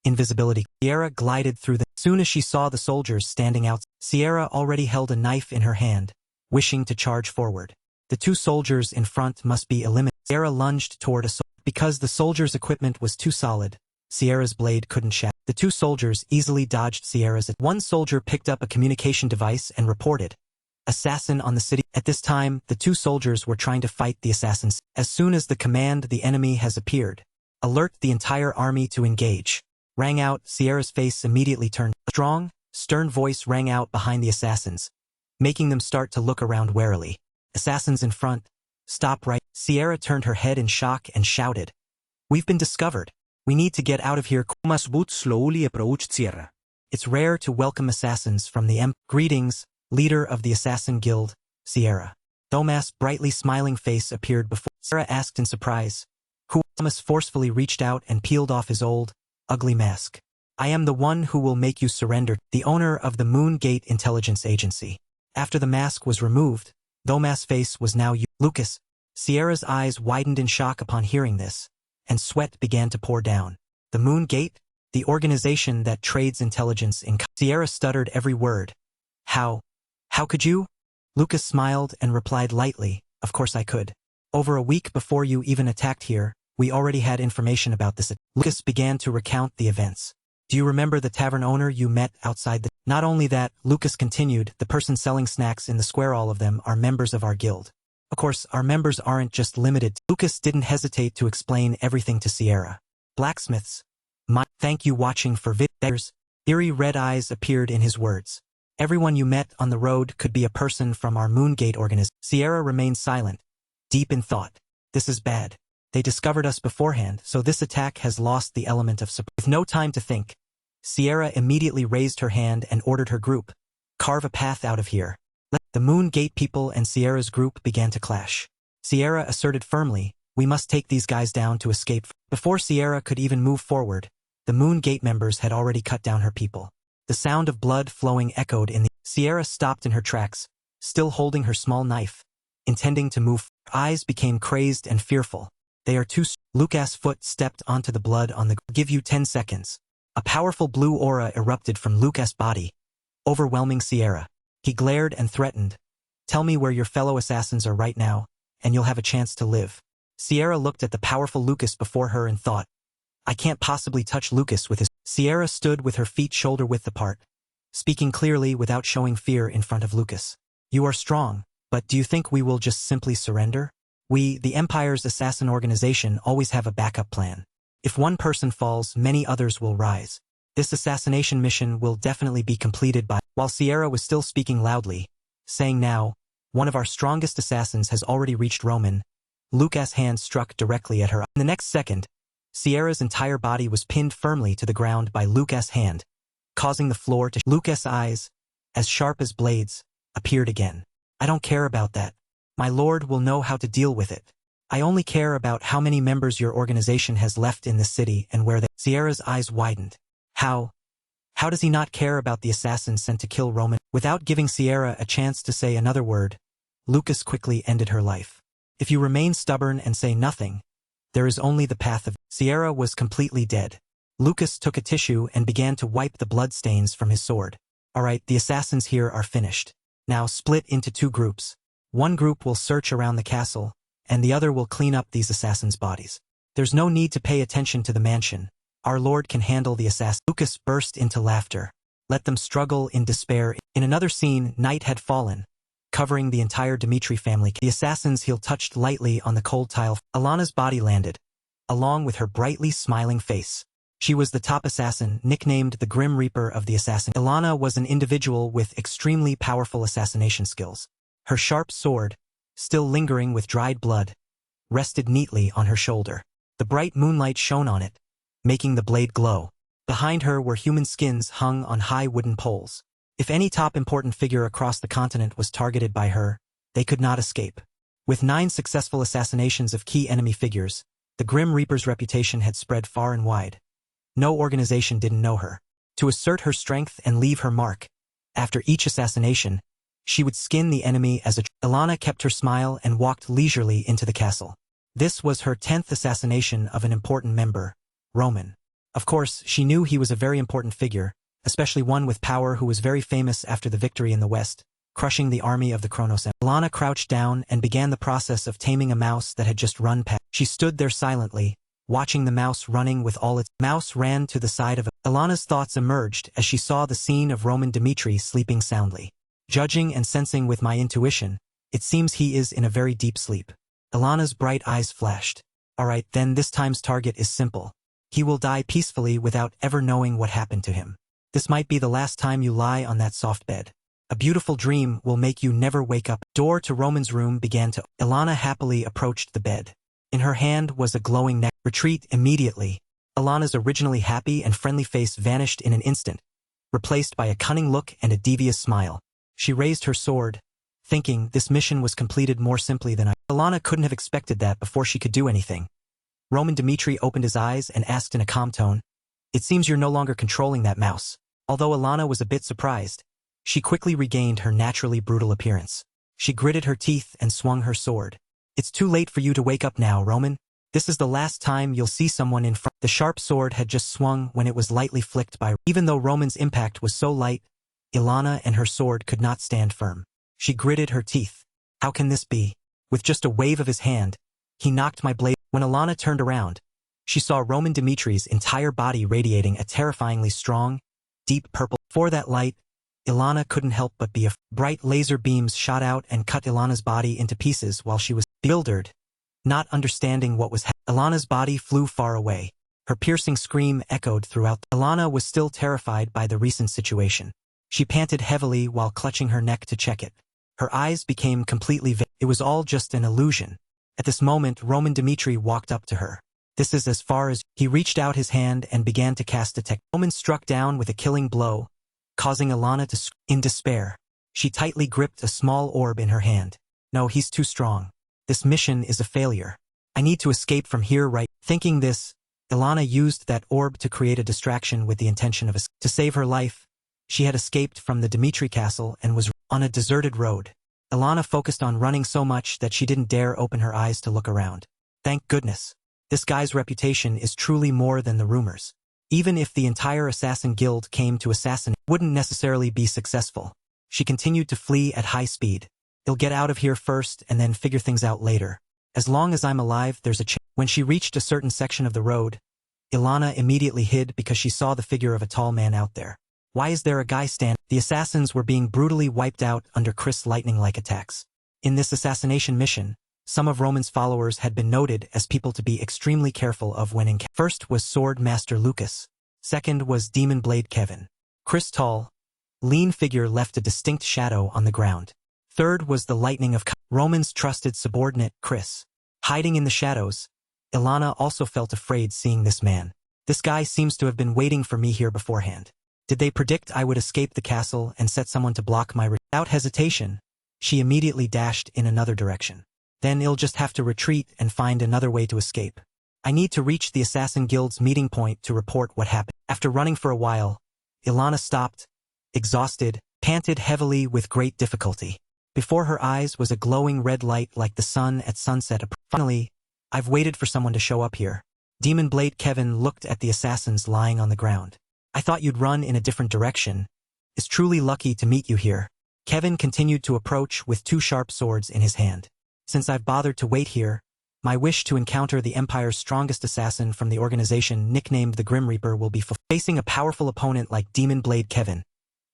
Invisibility. Sierra glided through the. Soon as she saw the soldiers standing out, Sierra already held a knife in her hand, wishing to charge forward. The two soldiers in front must be eliminated. Sierra lunged toward a soldier. Because the soldier's equipment was too solid, Sierra's blade couldn't shatter. The two soldiers easily dodged Sierra's. One soldier picked up a communication device and reported, "Assassin on the city." At this time, the two soldiers were trying to fight the assassins. As soon as the command "the enemy has appeared, alert the entire army to engage" rang out, Sierra's face immediately turned. A strong, stern voice rang out behind the assassins, making them start to look around warily. "Assassins in front, stop right." Sierra turned her head in shock and shouted, "We've been discovered. We need to get out of here." Thomas Booth slowly approached Sierra. "It's rare to welcome assassins from the Greetings, leader of the Assassin Guild, Sierra." Thomas' brightly smiling face appeared before. Sierra asked in surprise, "Who?" Thomas forcefully reached out and peeled off his old, ugly mask. "I am the one who will make you surrender, the owner of the Moon Gate Intelligence Agency." After the mask was removed, Thomas' face was now Lucas. Sierra's eyes widened in shock upon hearing this, and sweat began to pour down. "The Moon Gate? The organization that trades intelligence in..." Sierra stuttered every word. How could you?" Lucas smiled and replied lightly, "Of course I could. Over a week before you even attacked here, we already had information about this." Lucas began to recount the events. "Do you remember the tavern owner you met outside the..." "Not only that," Lucas continued, "the person selling snacks in the square, all of them are members of our guild. Of course, our members aren't just limited." Lucas didn't hesitate to explain everything to Sierra. "Blacksmiths. Thank you watching for videos." Eerie red eyes appeared in his words. "Everyone you met on the road could be a person from our Moongate organization." Sierra remained silent, deep in thought. "This is bad. They discovered us beforehand, so this attack has lost the element of surprise." With no time to think, Sierra immediately raised her hand and ordered her group, "Carve a path out of here." The Moon Gate people and Sierra's group began to clash. Sierra asserted firmly, "We must take these guys down to escape." Before Sierra could even move forward, the Moon Gate members had already cut down her people. The sound of blood flowing echoed in the... Sierra stopped in her tracks, still holding her small knife, intending to move. Her eyes became crazed and fearful. "They are too..." Lucas' foot stepped onto the blood on the... "Give you 10 seconds. A powerful blue aura erupted from Lucas' body, overwhelming Sierra. He glared and threatened, "Tell me where your fellow assassins are right now, and you'll have a chance to live." Sierra looked at the powerful Lucas before her and thought, "I can't possibly touch Lucas with his..." Sierra stood with her feet shoulder-width apart, speaking clearly without showing fear in front of Lucas. "You are strong, but do you think we will just simply surrender? We, the Empire's assassin organization, always have a backup plan. If one person falls, many others will rise. This assassination mission will definitely be completed by..." While Sierra was still speaking loudly, saying now, "One of our strongest assassins has already reached Roman," Lucas' hand struck directly at her. In the next second, Sierra's entire body was pinned firmly to the ground by Lucas' hand, causing the floor to... Lucas' eyes, as sharp as blades, appeared again. "I don't care about that. My lord will know how to deal with it. I only care about how many members your organization has left in the city and where they..." Sierra's eyes widened. How does he not care about the assassins sent to kill Roman? Without giving Sierra a chance to say another word, Lucas quickly ended her life. "If you remain stubborn and say nothing, there is only the path of..." Sierra was completely dead. Lucas took a tissue and began to wipe the blood stains from his sword. "All right, the assassins here are finished. Now split into 2 groups. One group will search around the castle, and the other will clean up these assassins' bodies. There's no need to pay attention to the mansion. Our lord can handle the assassin." Lucas burst into laughter. "Let them struggle in despair." In another scene, night had fallen, covering the entire Dimitri family. The assassin's heel touched lightly on the cold tile. Alana's body landed, along with her brightly smiling face. She was the top assassin, nicknamed the Grim Reaper of the Assassin. Alana was an individual with extremely powerful assassination skills. Her sharp sword, still lingering with dried blood, rested neatly on her shoulder. The bright moonlight shone on it, making the blade glow. Behind her were human skins hung on high wooden poles. If any top important figure across the continent was targeted by her, they could not escape. With 9 successful assassinations of key enemy figures, the Grim Reaper's reputation had spread far and wide. No organization didn't know her. To assert her strength and leave her mark, after each assassination, she would skin the enemy as a... Alana kept her smile and walked leisurely into the castle. This was her 10th assassination of an important member, Roman. Of course, she knew he was a very important figure, especially one with power who was very famous after the victory in the West, crushing the army of the Kronos. Alana crouched down and began the process of taming a mouse that had just run past. She stood there silently, watching the mouse running with all its mouse ran to the side of it. Ilana's thoughts emerged as she saw the scene of Roman Dmitri sleeping soundly. Judging and sensing with my intuition, it seems he is in a very deep sleep. Ilana's bright eyes flashed. Alright, then this time's target is simple. He will die peacefully without ever knowing what happened to him. This might be the last time you lie on that soft bed. A beautiful dream will make you never wake up. Door to Roman's room began to. Ilana happily approached the bed. In her hand was a glowing neck. Retreat immediately. Ilana's originally happy and friendly face vanished in an instant, replaced by a cunning look and a devious smile. She raised her sword, thinking this mission was completed more simply than I. Ilana couldn't have expected that before she could do anything. Roman Dmitri opened his eyes and asked in a calm tone, "It seems you're no longer controlling that mouse." Although Ilana was a bit surprised, she quickly regained her naturally brutal appearance. She gritted her teeth and swung her sword. "It's too late for you to wake up now, Roman. This is the last time you'll see someone in front." The sharp sword had just swung when it was lightly flicked by. Even though Roman's impact was so light, Ilana and her sword could not stand firm. She gritted her teeth. "How can this be?" With just a wave of his hand, he knocked my blade. When Ilana turned around, she saw Roman Dmitri's entire body radiating a terrifyingly strong, deep purple. For that light, Ilana couldn't help but be afraid. Bright laser beams shot out and cut Ilana's body into pieces while she was bewildered, not understanding what was happening. Ilana's body flew far away. Her piercing scream echoed throughout. Ilana was still terrified by the recent situation. She panted heavily while clutching her neck to check it. Her eyes became completely vague. It was all just an illusion. At this moment, Roman Dmitri walked up to her. "This is as far as..." He reached out his hand and began to cast a tech. Roman struck down with a killing blow, causing Ilana to scream. In despair, she tightly gripped a small orb in her hand. "No, he's too strong. This mission is a failure. I need to escape from here right." Thinking this, Ilana used that orb to create a distraction with the intention of to save her life. She had escaped from the Dmitri castle and was on a deserted road. Ilana focused on running so much that she didn't dare open her eyes to look around. Thank goodness. This guy's reputation is truly more than the rumors. Even if the entire assassin guild came to assassinate, it wouldn't necessarily be successful. She continued to flee at high speed. "He'll get out of here first and then figure things out later. As long as I'm alive, there's a chance." When she reached a certain section of the road, Ilana immediately hid because she saw the figure of a tall man out there. "Why is there a guy standing?" The assassins were being brutally wiped out under Chris' lightning-like attacks. In this assassination mission, some of Roman's followers had been noted as people to be extremely careful of when encountering. First was Sword Master Lucas. Second was Demon Blade Kevin. Chris' tall, lean figure left a distinct shadow on the ground. Third was the lightning of Roman's trusted subordinate, Chris. Hiding in the shadows, Ilana also felt afraid seeing this man. "This guy seems to have been waiting for me here beforehand. Did they predict I would escape the castle and set someone to block my Without hesitation, she immediately dashed in another direction. Then I'll just have to retreat and find another way to escape. I need to reach the Assassin Guild's meeting point to report what happened." After running for a while, Ilana stopped, exhausted, panted heavily with great difficulty. Before her eyes was a glowing red light like the sun at sunset. Finally, "I've waited for someone to show up here." Demon Blade Kevin looked at the assassins lying on the ground. "I thought you'd run in a different direction. It's truly lucky to meet you here." Kevin continued to approach with two sharp swords in his hand. "Since I've bothered to wait here, my wish to encounter the Empire's strongest assassin from the organization nicknamed the Grim Reaper will be fulfilled." Facing a powerful opponent like Demon Blade Kevin,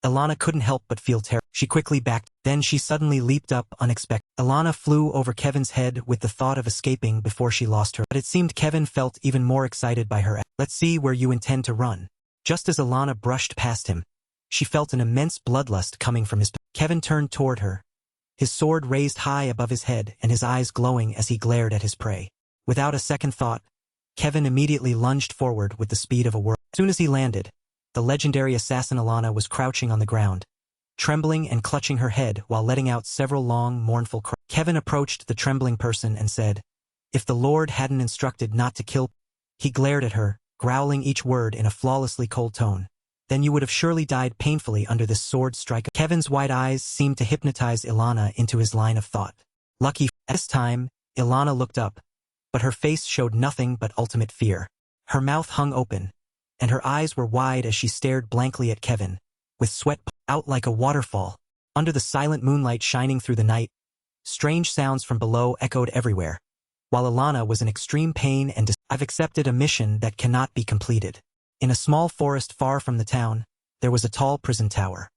Ilana couldn't help but feel terror. She quickly backed. Then she suddenly leaped up unexpectedly. Ilana flew over Kevin's head with the thought of escaping before she lost her. But it seemed Kevin felt even more excited by her. "Let's see where you intend to run." Just as Ilana brushed past him, she felt an immense bloodlust coming from his. Kevin turned toward her, his sword raised high above his head and his eyes glowing as he glared at his prey. Without a second thought, Kevin immediately lunged forward with the speed of a whirl. As soon as he landed, the legendary assassin Ilana was crouching on the ground, trembling and clutching her head while letting out several long, mournful cries. Kevin approached the trembling person and said, "If the Lord hadn't instructed not to kill..." He glared at her, growling each word in a flawlessly cold tone. "Then you would have surely died painfully under this sword strike." Kevin's wide eyes seemed to hypnotize Ilana into his line of thought. Lucky. At this time, Ilana looked up, but her face showed nothing but ultimate fear. Her mouth hung open, and her eyes were wide as she stared blankly at Kevin, with sweat out like a waterfall. Under the silent moonlight shining through the night, strange sounds from below echoed everywhere. while Ilana was in extreme pain and I've accepted a mission that cannot be completed. In a small forest far from the town, there was a tall prison tower.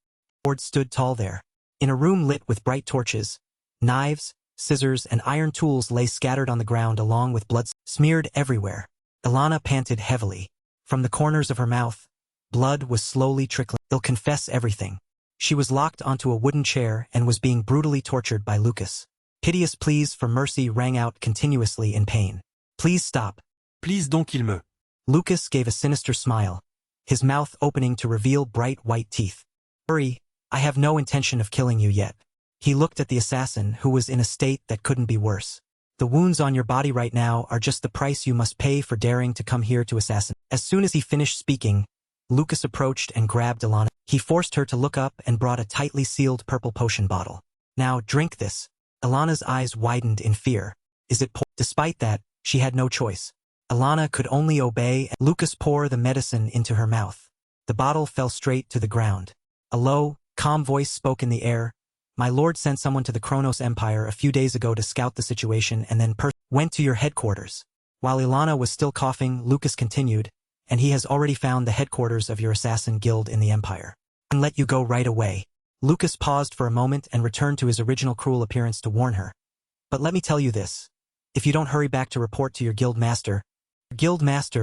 Lord stood tall there. In a room lit with bright torches, knives, scissors, and iron tools lay scattered on the ground along with blood smeared everywhere. Ilana panted heavily. From the corners of her mouth, blood was slowly trickling. He'll confess everything. She was locked onto a wooden chair and was being brutally tortured by Lucas. Piteous pleas for mercy rang out continuously in pain. Please stop. Please don't kill me. Lucas gave a sinister smile, his mouth opening to reveal bright white teeth. Hurry, I have no intention of killing you yet. He looked at the assassin, who was in a state that couldn't be worse. The wounds on your body right now are just the price you must pay for daring to come here to assassinate. As soon as he finished speaking, Lucas approached and grabbed Ilana. He forced her to look up and brought a tightly sealed purple potion bottle. Now drink this. Ilana's eyes widened in fear. Is it Despite that, she had no choice. Ilana could only obey and Lucas poured the medicine into her mouth. The bottle fell straight to the ground. A low, calm voice spoke in the air. My lord sent someone to the Kronos Empire a few days ago to scout the situation and then went to your headquarters. While Ilana was still coughing, Lucas continued, and he has already found the headquarters of your assassin guild in the Empire. And let you go right away. Lucas paused for a moment and returned to his original cruel appearance to warn her. But let me tell you this. If you don't hurry back to report to your guild master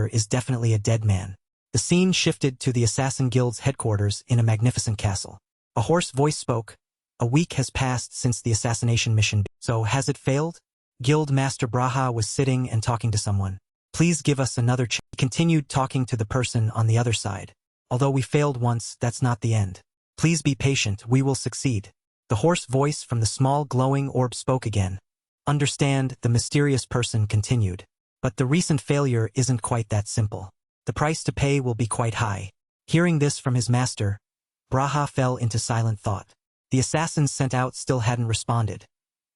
is definitely a dead man. The scene shifted to the Assassin Guild's headquarters in a magnificent castle. A hoarse voice spoke. A week has passed since the assassination mission. So has it failed? Guild Master Braha was sitting and talking to someone. Please give us another chance. He continued talking to the person on the other side. Although we failed once, that's not the end. Please be patient, we will succeed. The hoarse voice from the small glowing orb spoke again. Understand, the mysterious person continued. But the recent failure isn't quite that simple. The price to pay will be quite high. Hearing this from his master, Braha fell into silent thought. The assassins sent out still hadn't responded.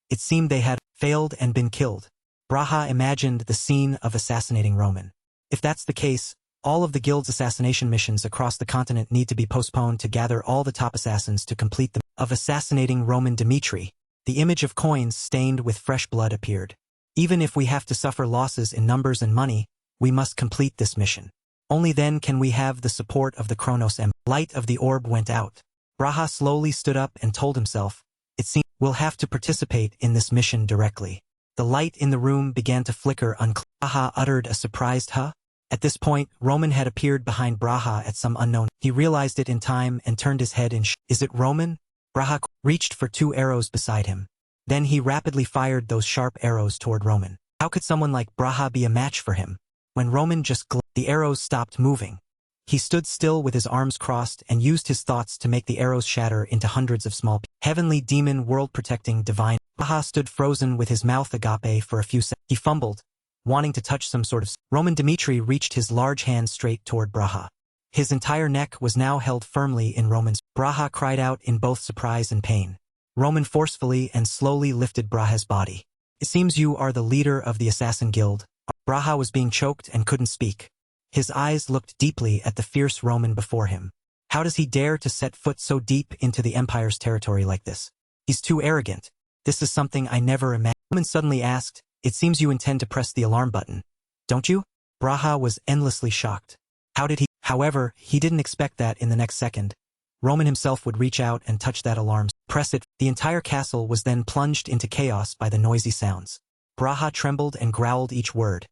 It seemed they had failed and been killed. Braha imagined the scene of assassinating Roman. If that's the case, all of the guild's assassination missions across the continent need to be postponed to gather all the top assassins to complete them. Of assassinating Roman Dimitri, the image of coins stained with fresh blood appeared. Even if we have to suffer losses in numbers and money, we must complete this mission. Only then can we have the support of the Kronos Empire. Light of the orb went out. Braha slowly stood up and told himself, it seems we'll have to participate in this mission directly. The light in the room began to flicker unclear. Braha uttered a surprised huh? At this point, Roman had appeared behind Braha at some unknown. He realized it in time and turned his head in Is it Roman? Braha reached for 2 arrows beside him. Then he rapidly fired those sharp arrows toward Roman. How could someone like Braha be a match for him? When Roman just the arrows stopped moving. He stood still with his arms crossed and used his thoughts to make the arrows shatter into hundreds of small heavenly demon world-protecting divine. Braha stood frozen with his mouth agape for a few seconds. He fumbled, wanting to touch some sort of Roman Dimitri reached his large hand straight toward Braha. His entire neck was now held firmly in Roman's. Braha cried out in both surprise and pain. Roman forcefully and slowly lifted Braha's body. It seems you are the leader of the Assassin Guild. Braha was being choked and couldn't speak. His eyes looked deeply at the fierce Roman before him. How does he dare to set foot so deep into the Empire's territory like this? He's too arrogant. This is something I never imagined. Roman suddenly asked, it seems you intend to press the alarm button, don't you? Braha was endlessly shocked. How did he? However, he didn't expect that in the next second. Roman himself would reach out and touch that alarm. Press it. The entire castle was then plunged into chaos by the noisy sounds. Braha trembled and growled each word,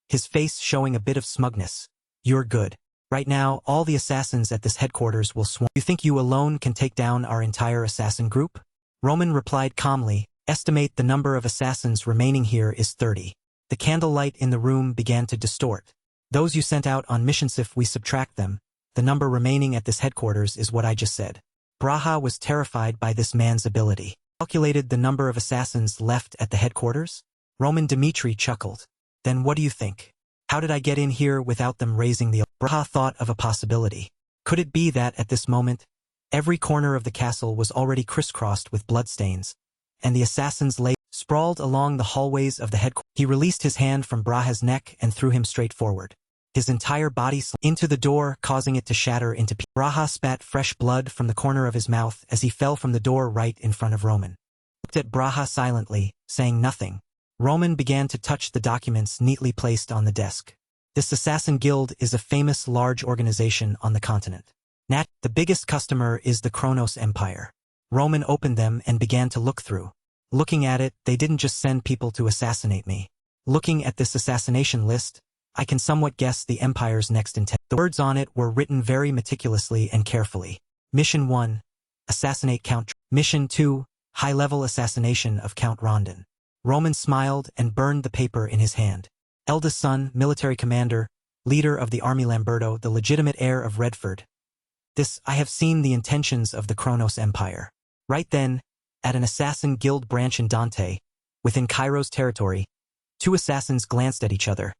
his face showing a bit of smugness. You're good. Right now, all the assassins at this headquarters will swarm. You think you alone can take down our entire assassin group? Roman replied calmly, estimate the number of assassins remaining here is 30. The candlelight in the room began to distort. Those you sent out on missions, if we subtract them, the number remaining at this headquarters is what I just said. Braha was terrified by this man's ability. Calculated the number of assassins left at the headquarters? Roman Dimitri chuckled. Then what do you think? How did I get in here without them raising the... Braha thought of a possibility. Could it be that at this moment, every corner of the castle was already crisscrossed with bloodstains, and the assassins lay sprawled along the hallways of the headquarters? He released his hand from Braha's neck and threw him straight forward. His entire body slammed into the door, causing it to shatter into pieces. Braha spat fresh blood from the corner of his mouth as he fell from the door right in front of Roman. He looked at Braha silently, saying nothing. Roman began to touch the documents neatly placed on the desk. This assassin guild is a famous large organization on the continent. The biggest customer is the Kronos Empire. Roman opened them and began to look through. Looking at it, they didn't just send people to assassinate me. Looking at this assassination list, I can somewhat guess the Empire's next intent. The words on it were written very meticulously and carefully. Mission 1. Assassinate Count. Mission 2. High-level assassination of Count Rondon. Roman smiled and burned the paper in his hand. Eldest son, military commander, leader of the army Lamberto, the legitimate heir of Redford. I have seen the intentions of the Kronos Empire. Right then, at an assassin guild branch in Dante, within Cairo's territory, two assassins glanced at each other.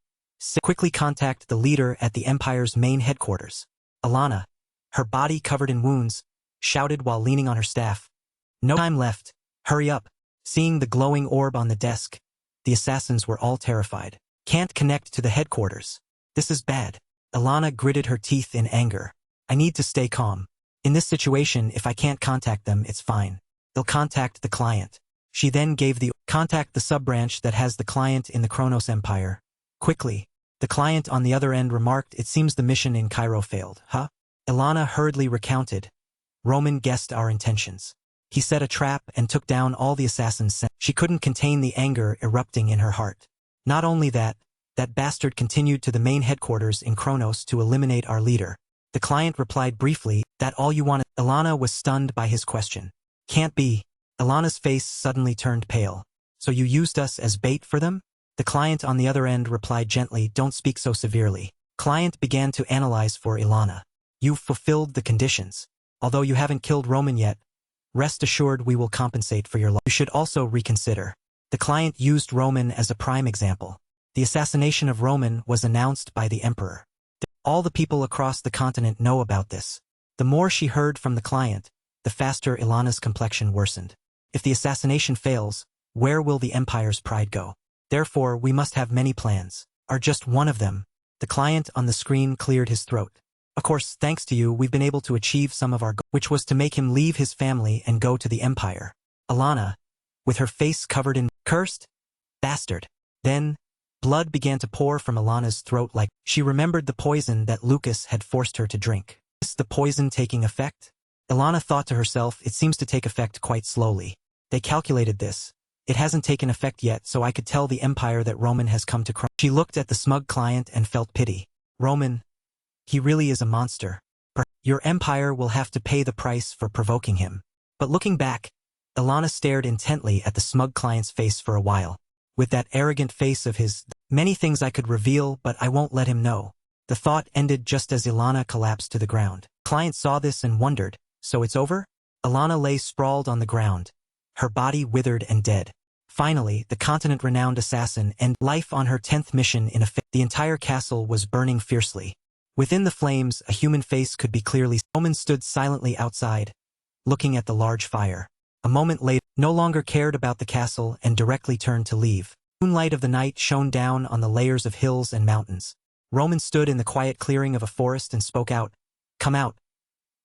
Quickly contact the leader at the Empire's main headquarters. Alana, her body covered in wounds, shouted while leaning on her staff. No time left. Hurry up. Seeing the glowing orb on the desk, the assassins were all terrified. Can't connect to the headquarters. This is bad. Alana gritted her teeth in anger. I need to stay calm. In this situation, if I can't contact them, it's fine. They'll contact the client. She then gave the contact the sub-branch that has the client in the Kronos Empire. Quickly, the client on the other end remarked, it seems the mission in Cairo failed, huh? Ilana hurriedly recounted. Roman guessed our intentions. He set a trap and took down all the assassins. She couldn't contain the anger erupting in her heart. Not only that, that bastard continued to the main headquarters in Kronos to eliminate our leader. The client replied briefly, that all you wanted. Ilana was stunned by his question. Can't be. Ilana's face suddenly turned pale. So you used us as bait for them? The client on the other end replied gently, don't speak so severely. Client began to analyze for Ilana. You've fulfilled the conditions. Although you haven't killed Roman yet, rest assured we will compensate for your loss. You should also reconsider. The client used Roman as a prime example. The assassination of Roman was announced by the emperor. All the people across the continent know about this. The more she heard from the client, the faster Ilana's complexion worsened. If the assassination fails, where will the empire's pride go? Therefore, we must have many plans. Are just one of them. The client on the screen cleared his throat. Of course, thanks to you, we've been able to achieve some of our goals, which was to make him leave his family and go to the empire. Ilana, with her face covered in cursed bastard. Then, blood began to pour from Ilana's throat like she remembered the poison that Lucas had forced her to drink. Is the poison taking effect? Ilana thought to herself, it seems to take effect quite slowly. They calculated this. It hasn't taken effect yet, so I could tell the empire that Roman has come to crime. She looked at the smug client and felt pity. Roman, he really is a monster. Your empire will have to pay the price for provoking him. But looking back, Ilana stared intently at the smug client's face for a while. With that arrogant face of his, many things I could reveal, but I won't let him know. The thought ended just as Ilana collapsed to the ground. Client saw this and wondered, so it's over? Ilana lay sprawled on the ground, her body withered and dead. Finally, the continent-renowned assassin ended life on her 10th mission in a the entire castle was burning fiercely. Within the flames, a human face could be clearly. Roman stood silently outside, looking at the large fire. A moment later, no longer cared about the castle and directly turned to leave. Moonlight of the night shone down on the layers of hills and mountains. Roman stood in the quiet clearing of a forest and spoke out. Come out.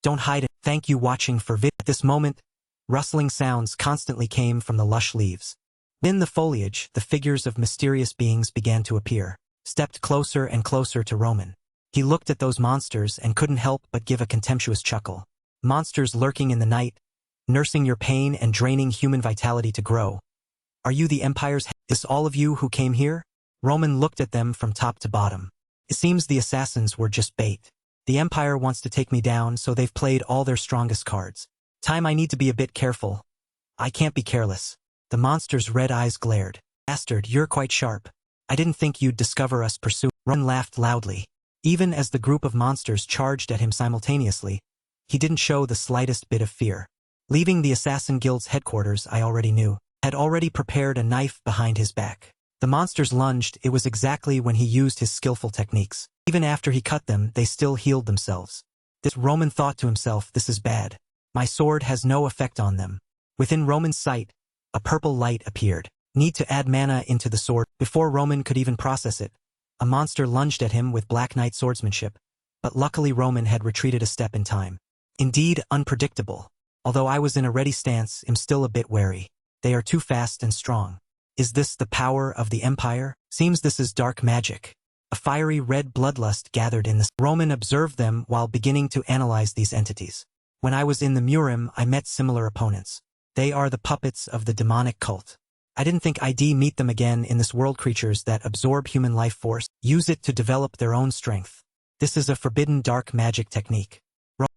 Don't hide it. Thank you watching for vid. At this moment, rustling sounds constantly came from the lush leaves. In the foliage, the figures of mysterious beings began to appear, stepped closer and closer to Roman. He looked at those monsters and couldn't help but give a contemptuous chuckle. Monsters lurking in the night, nursing your pain and draining human vitality to grow. Are you the Empire's head? Is all of you who came here? Roman looked at them from top to bottom. It seems the assassins were just bait. The Empire wants to take me down, so they've played all their strongest cards. I need to be a bit careful. I can't be careless. The monster's red eyes glared. Bastard, you're quite sharp. I didn't think you'd discover us pursuing. Roman laughed loudly. Even as the group of monsters charged at him simultaneously, he didn't show the slightest bit of fear. Leaving the Assassin Guild's headquarters, I already knew, had already prepared a knife behind his back. The monsters lunged, it was exactly when he used his skillful techniques. Even after he cut them, they still healed themselves. This Roman thought to himself, this is bad. My sword has no effect on them. Within Roman's sight, a purple light appeared. Need to add mana into the sword. Before Roman could even process it, a monster lunged at him with Black Knight swordsmanship, but luckily Roman had retreated a step in time. Indeed, unpredictable. Although I was in a ready stance, I'm still a bit wary. They are too fast and strong. Is this the power of the Empire? Seems this is dark magic. A fiery red bloodlust gathered in the Roman observed them while beginning to analyze these entities. When I was in the Murim, I met similar opponents. They are the puppets of the demonic cult. I didn't think I'd meet them again in this world. Creatures that absorb human life force, use it to develop their own strength. This is a forbidden dark magic technique.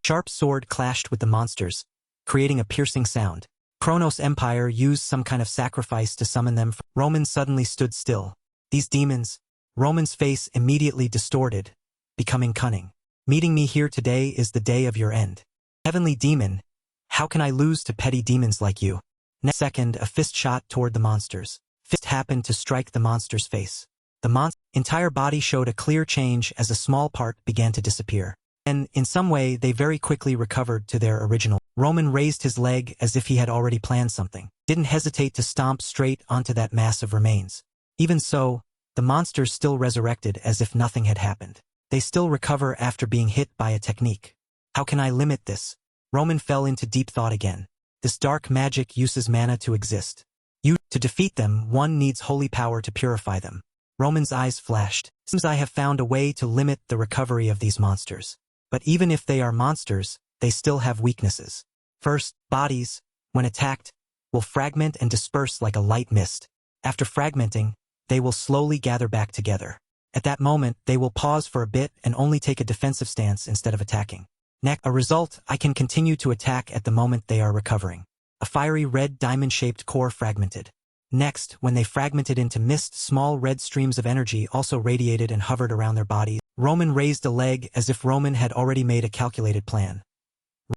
Sharp sword clashed with the monsters, creating a piercing sound. Kronos Empire used some kind of sacrifice to summon them. Roman suddenly stood still. These demons. Roman's face immediately distorted, becoming cunning. Meeting me here today is the day of your end. Heavenly demon, how can I lose to petty demons like you? Next second, a fist shot toward the monsters. Fist happened to strike the monster's face. The monster's entire body showed a clear change as a small part began to disappear. And, in some way, they very quickly recovered to their original. Roman raised his leg as if he had already planned something. Didn't hesitate to stomp straight onto that mass of remains. Even so, the monsters still resurrected as if nothing had happened. They still recover after being hit by a technique. How can I limit this? Roman fell into deep thought again. This dark magic uses mana to exist. To defeat them, one needs holy power to purify them. Roman's eyes flashed. Seems I have found a way to limit the recovery of these monsters. But even if they are monsters, they still have weaknesses. First, bodies, when attacked, will fragment and disperse like a light mist. After fragmenting, they will slowly gather back together. At that moment, they will pause for a bit and only take a defensive stance instead of attacking. Next, a result, I can continue to attack at the moment they are recovering. A fiery red diamond-shaped core fragmented. Next, when they fragmented into mist, small red streams of energy also radiated and hovered around their bodies. Roman raised a leg as if Roman had already made a calculated plan.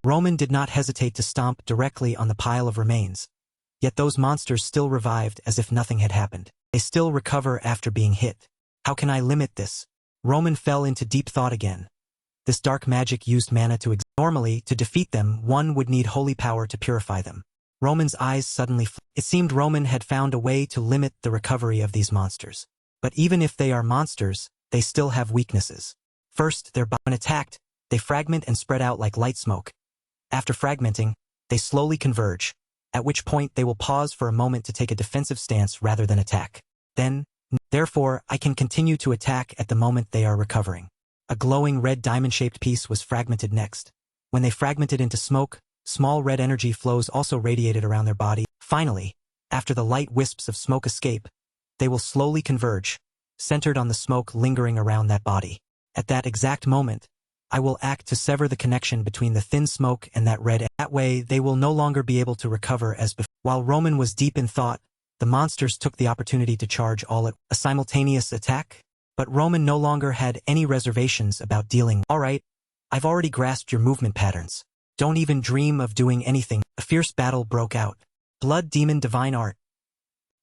Roman did not hesitate to stomp directly on the pile of remains. Yet those monsters still revived as if nothing had happened. They still recover after being hit. How can I limit this? Roman fell into deep thought again. This dark magic used mana to exist. Normally, to defeat them, one would need holy power to purify them. Roman's eyes suddenly It seemed Roman had found a way to limit the recovery of these monsters. But even if they are monsters, they still have weaknesses. First, when attacked, they fragment and spread out like light smoke. After fragmenting, they slowly converge, at which point they will pause for a moment to take a defensive stance rather than attack. Therefore, I can continue to attack at the moment they are recovering. A glowing red diamond-shaped piece was fragmented next. When they fragmented into smoke, small red energy flows also radiated around their body. Finally, after the light wisps of smoke escape, they will slowly converge, centered on the smoke lingering around that body. At that exact moment, I will act to sever the connection between the thin smoke and that red. That way, they will no longer be able to recover as before. While Roman was deep in thought, the monsters took the opportunity to charge all at a simultaneous attack. But Roman no longer had any reservations about dealing. All right, I've already grasped your movement patterns. Don't even dream of doing anything. A fierce battle broke out. Blood Demon Divine Art.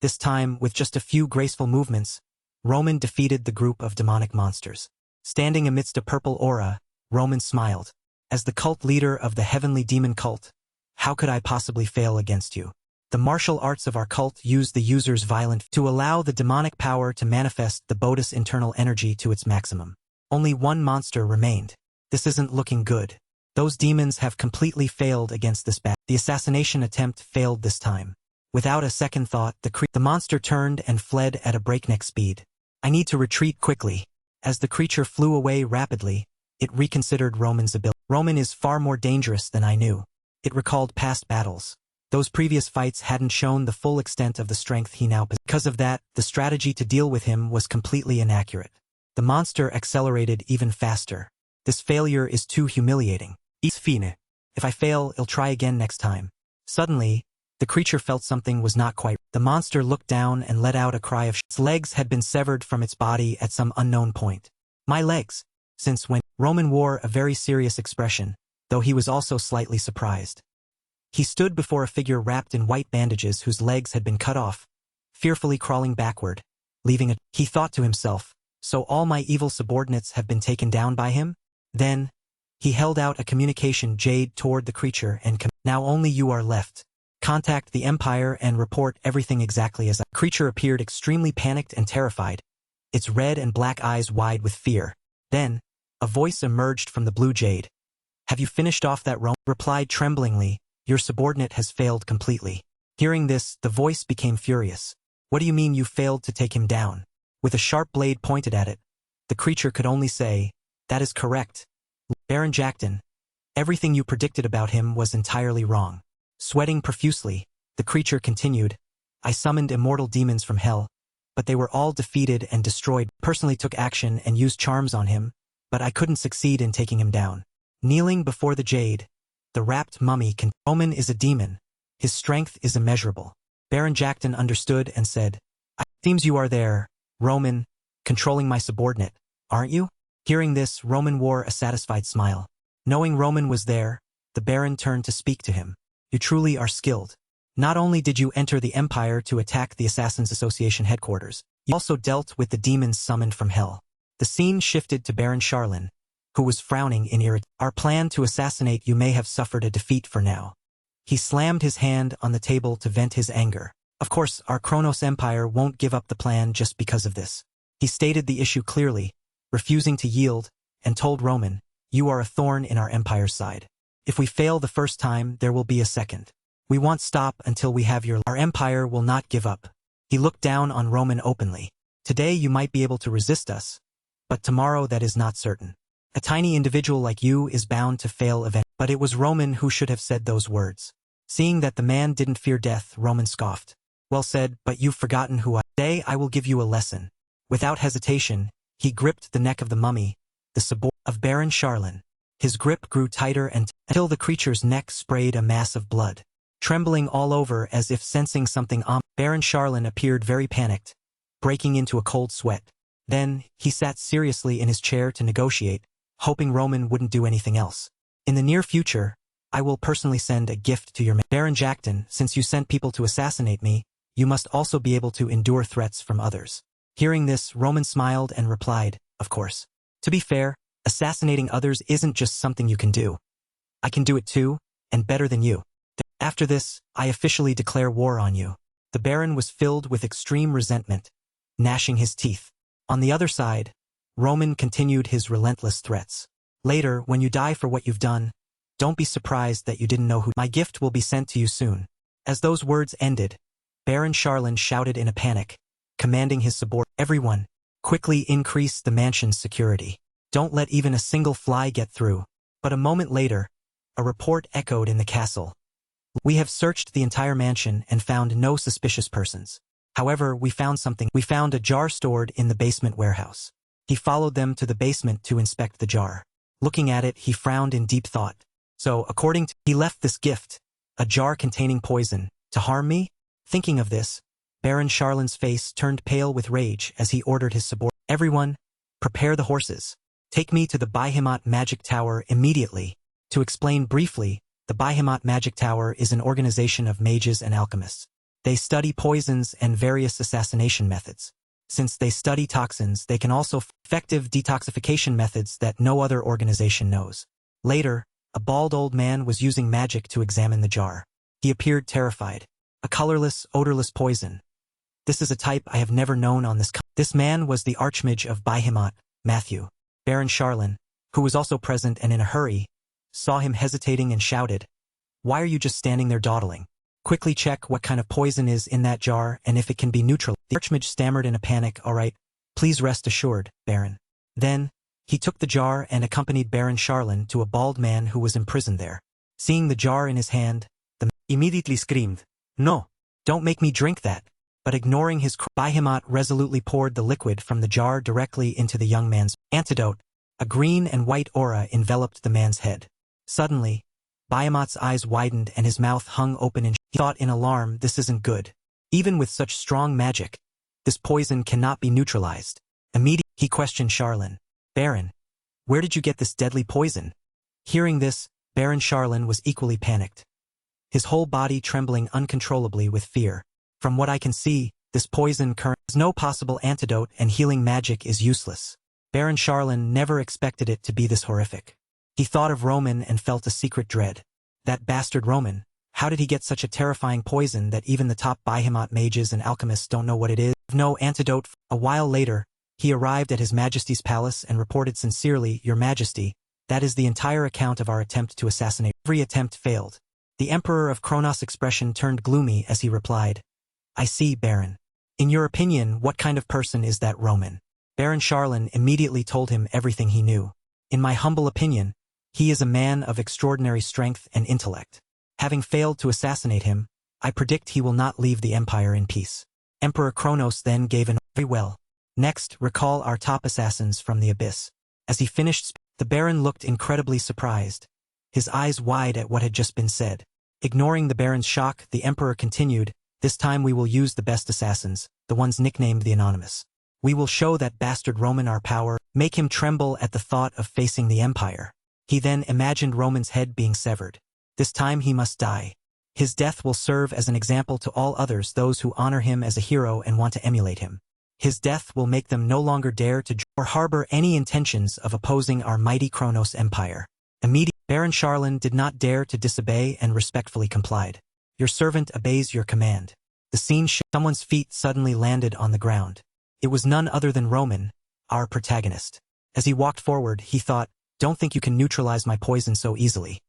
This time, with just a few graceful movements, Roman defeated the group of demonic monsters. Standing amidst a purple aura, Roman smiled. As the cult leader of the heavenly demon cult, how could I possibly fail against you? The martial arts of our cult use the user's violent to allow the demonic power to manifest the bodhi's internal energy to its maximum. Only one monster remained. This isn't looking good. Those demons have completely failed against this battle. The assassination attempt failed this time. Without a second thought, the monster turned and fled at a breakneck speed. I need to retreat quickly. As the creature flew away rapidly, it reconsidered Roman's ability. Roman is far more dangerous than I knew. It recalled past battles. Those previous fights hadn't shown the full extent of the strength he now possessed. Because of that, the strategy to deal with him was completely inaccurate. The monster accelerated even faster. This failure is too humiliating. It's fine. If I fail, I'll try again next time. Suddenly, the creature felt something was not quite. The monster looked down and let out a cry of its legs had been severed from its body at some unknown point. My legs. Since when? Roman wore a very serious expression, though he was also slightly surprised. He stood before a figure wrapped in white bandages whose legs had been cut off, fearfully crawling backward, leaving a. He thought to himself, so all my evil subordinates have been taken down by him? Then, he held out a communication jade toward the creature and now only you are left. Contact the Empire and report everything exactly as. The creature appeared extremely panicked and terrified, its red and black eyes wide with fear. Then, a voice emerged from the blue jade. Have you finished off that Roman? Replied tremblingly. Your subordinate has failed completely. Hearing this, the voice became furious. What do you mean you failed to take him down? With a sharp blade pointed at it, the creature could only say, that is correct. Baron Jackton, everything you predicted about him was entirely wrong. Sweating profusely, the creature continued, I summoned immortal demons from hell, but they were all defeated and destroyed. Personally took action and used charms on him, but I couldn't succeed in taking him down. Kneeling before the jade, the wrapped mummy Roman is a demon. His strength is immeasurable. Baron Jackton understood and said, seems you are there, Roman, controlling my subordinate, aren't you? Hearing this, Roman wore a satisfied smile. Knowing Roman was there, the Baron turned to speak to him. You truly are skilled. Not only did you enter the Empire to attack the Assassins Association headquarters, you also dealt with the demons summoned from hell. The scene shifted to Baron Charlin, who was frowning in irritation. Our plan to assassinate you may have suffered a defeat for now. He slammed his hand on the table to vent his anger. Of course, our Kronos Empire won't give up the plan just because of this. He stated the issue clearly, refusing to yield, and told Roman, you are a thorn in our empire's side. If we fail the first time, there will be a second. We won't stop until we have our empire will not give up. He looked down on Roman openly. Today you might be able to resist us, but tomorrow that is not certain. A tiny individual like you is bound to fail eventually. But it was Roman who should have said those words. Seeing that the man didn't fear death, Roman scoffed. Well said, but you've forgotten who I am. Today I will give you a lesson. Without hesitation, he gripped the neck of the mummy, the subordinate of Baron Charlin. His grip grew tighter until the creature's neck sprayed a mass of blood. Trembling all over as if sensing something Baron Charlin appeared very panicked, breaking into a cold sweat. Then, he sat seriously in his chair to negotiate, hoping Roman wouldn't do anything else. In the near future, I will personally send a gift to your Baron Jackton. Since you sent people to assassinate me, you must also be able to endure threats from others. Hearing this, Roman smiled and replied, of course. To be fair, assassinating others isn't just something you can do. I can do it too, and better than you. After this, I officially declare war on you. The Baron was filled with extreme resentment, gnashing his teeth. On the other side, Roman continued his relentless threats. Later, when you die for what you've done, don't be surprised that you didn't know who. My gift will be sent to you soon. As those words ended, Baron Charlin shouted in a panic, commanding his subordinates, everyone, quickly increase the mansion's security. Don't let even a single fly get through. But a moment later, a report echoed in the castle. We have searched the entire mansion and found no suspicious persons. However, we found something. We found a jar stored in the basement warehouse. He followed them to the basement to inspect the jar. Looking at it, he frowned in deep thought. So, he left this gift, a jar containing poison, to harm me? Thinking of this, Baron Charlin's face turned pale with rage as he ordered his subordinates. Everyone, prepare the horses. Take me to the Behemoth Magic Tower immediately. To explain briefly, the Behemoth Magic Tower is an organization of mages and alchemists. They study poisons and various assassination methods. Since they study toxins, they can also effective detoxification methods that no other organization knows. Later, a bald old man was using magic to examine the jar. He appeared terrified. A colorless, odorless poison. This is a type I have never known on this. This man was the Archmage of Behemoth, Matthew. Baron Charlin, who was also present and in a hurry, saw him hesitating and shouted, "Why are you just standing there dawdling? Quickly check what kind of poison is in that jar and if it can be neutral." The Archmage stammered in a panic, "All right, please rest assured, Baron." Then, he took the jar and accompanied Baron Charlin to a bald man who was imprisoned there. Seeing the jar in his hand, the man immediately screamed, "No, don't make me drink that." But ignoring his Behemoth resolutely poured the liquid from the jar directly into the young man's antidote. A green and white aura enveloped the man's head. Suddenly, Behemoth's eyes widened and his mouth hung open he thought in alarm, this isn't good. Even with such strong magic, this poison cannot be neutralized. Immediately, he questioned Charlin. "Baron, where did you get this deadly poison?" Hearing this, Baron Charlin was equally panicked, his whole body trembling uncontrollably with fear. "From what I can see, this poison has no possible antidote and healing magic is useless." Baron Charlin never expected it to be this horrific. He thought of Roman and felt a secret dread. That bastard Roman, how did he get such a terrifying poison that even the top Behemoth mages and alchemists don't know what it is? No antidote. A while later, he arrived at His Majesty's palace and reported sincerely, "Your Majesty, that is the entire account of our attempt to assassinate." Every attempt failed. The Emperor of Kronos' expression turned gloomy as he replied, "I see, Baron. In your opinion, what kind of person is that Roman? Baron Charlin immediately told him everything he knew. In my humble opinion, he is a man of extraordinary strength and intellect. Having failed to assassinate him, I predict he will not leave the empire in peace. Emperor Kronos then gave an very well. Next, recall our top assassins from the abyss. As he finished, the Baron looked incredibly surprised, his eyes wide at what had just been said. Ignoring the Baron's shock, the Emperor continued, this time we will use the best assassins, the ones nicknamed the Anonymous. We will show that bastard Roman our power, make him tremble at the thought of facing the empire. He then imagined Roman's head being severed. This time he must die. His death will serve as an example to all others, those who honor him as a hero and want to emulate him. His death will make them no longer dare to or harbor any intentions of opposing our mighty Kronos Empire. Immediately, Baron Charlin did not dare to disobey and respectfully complied. Your servant obeys your command. The scene someone's feet suddenly landed on the ground. It was none other than Roman, our protagonist. As he walked forward, he thought, don't think you can neutralize my poison so easily.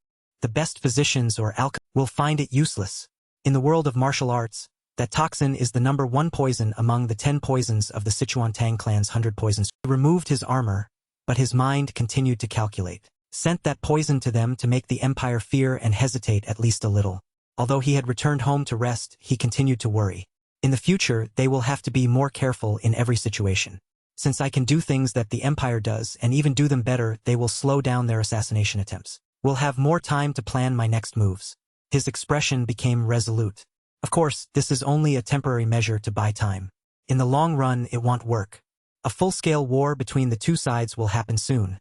The best physicians or alchemists will find it useless. In the world of martial arts, that toxin is the #1 poison among the 10 poisons of the Sichuan Tang clan's 100 poisons. He removed his armor, but his mind continued to calculate. Sent that poison to them to make the empire fear and hesitate at least a little. Although he had returned home to rest, he continued to worry. In the future, they will have to be more careful in every situation. Since I can do things that the empire does and even do them better, they will slow down their assassination attempts. We'll have more time to plan my next moves. His expression became resolute. Of course, this is only a temporary measure to buy time. In the long run, it won't work. A full-scale war between the two sides will happen soon.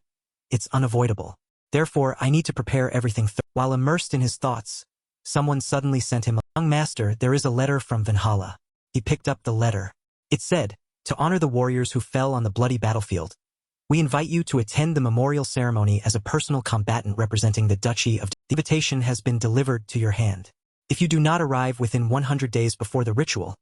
It's unavoidable. Therefore, I need to prepare everything. While immersed in his thoughts, someone suddenly sent him a young master, there is a letter from Valhalla. He picked up the letter. It said, to honor the warriors who fell on the bloody battlefield, we invite you to attend the memorial ceremony as a personal combatant representing the Duchy of. The invitation has been delivered to your hand. If you do not arrive within 100 days before the ritual,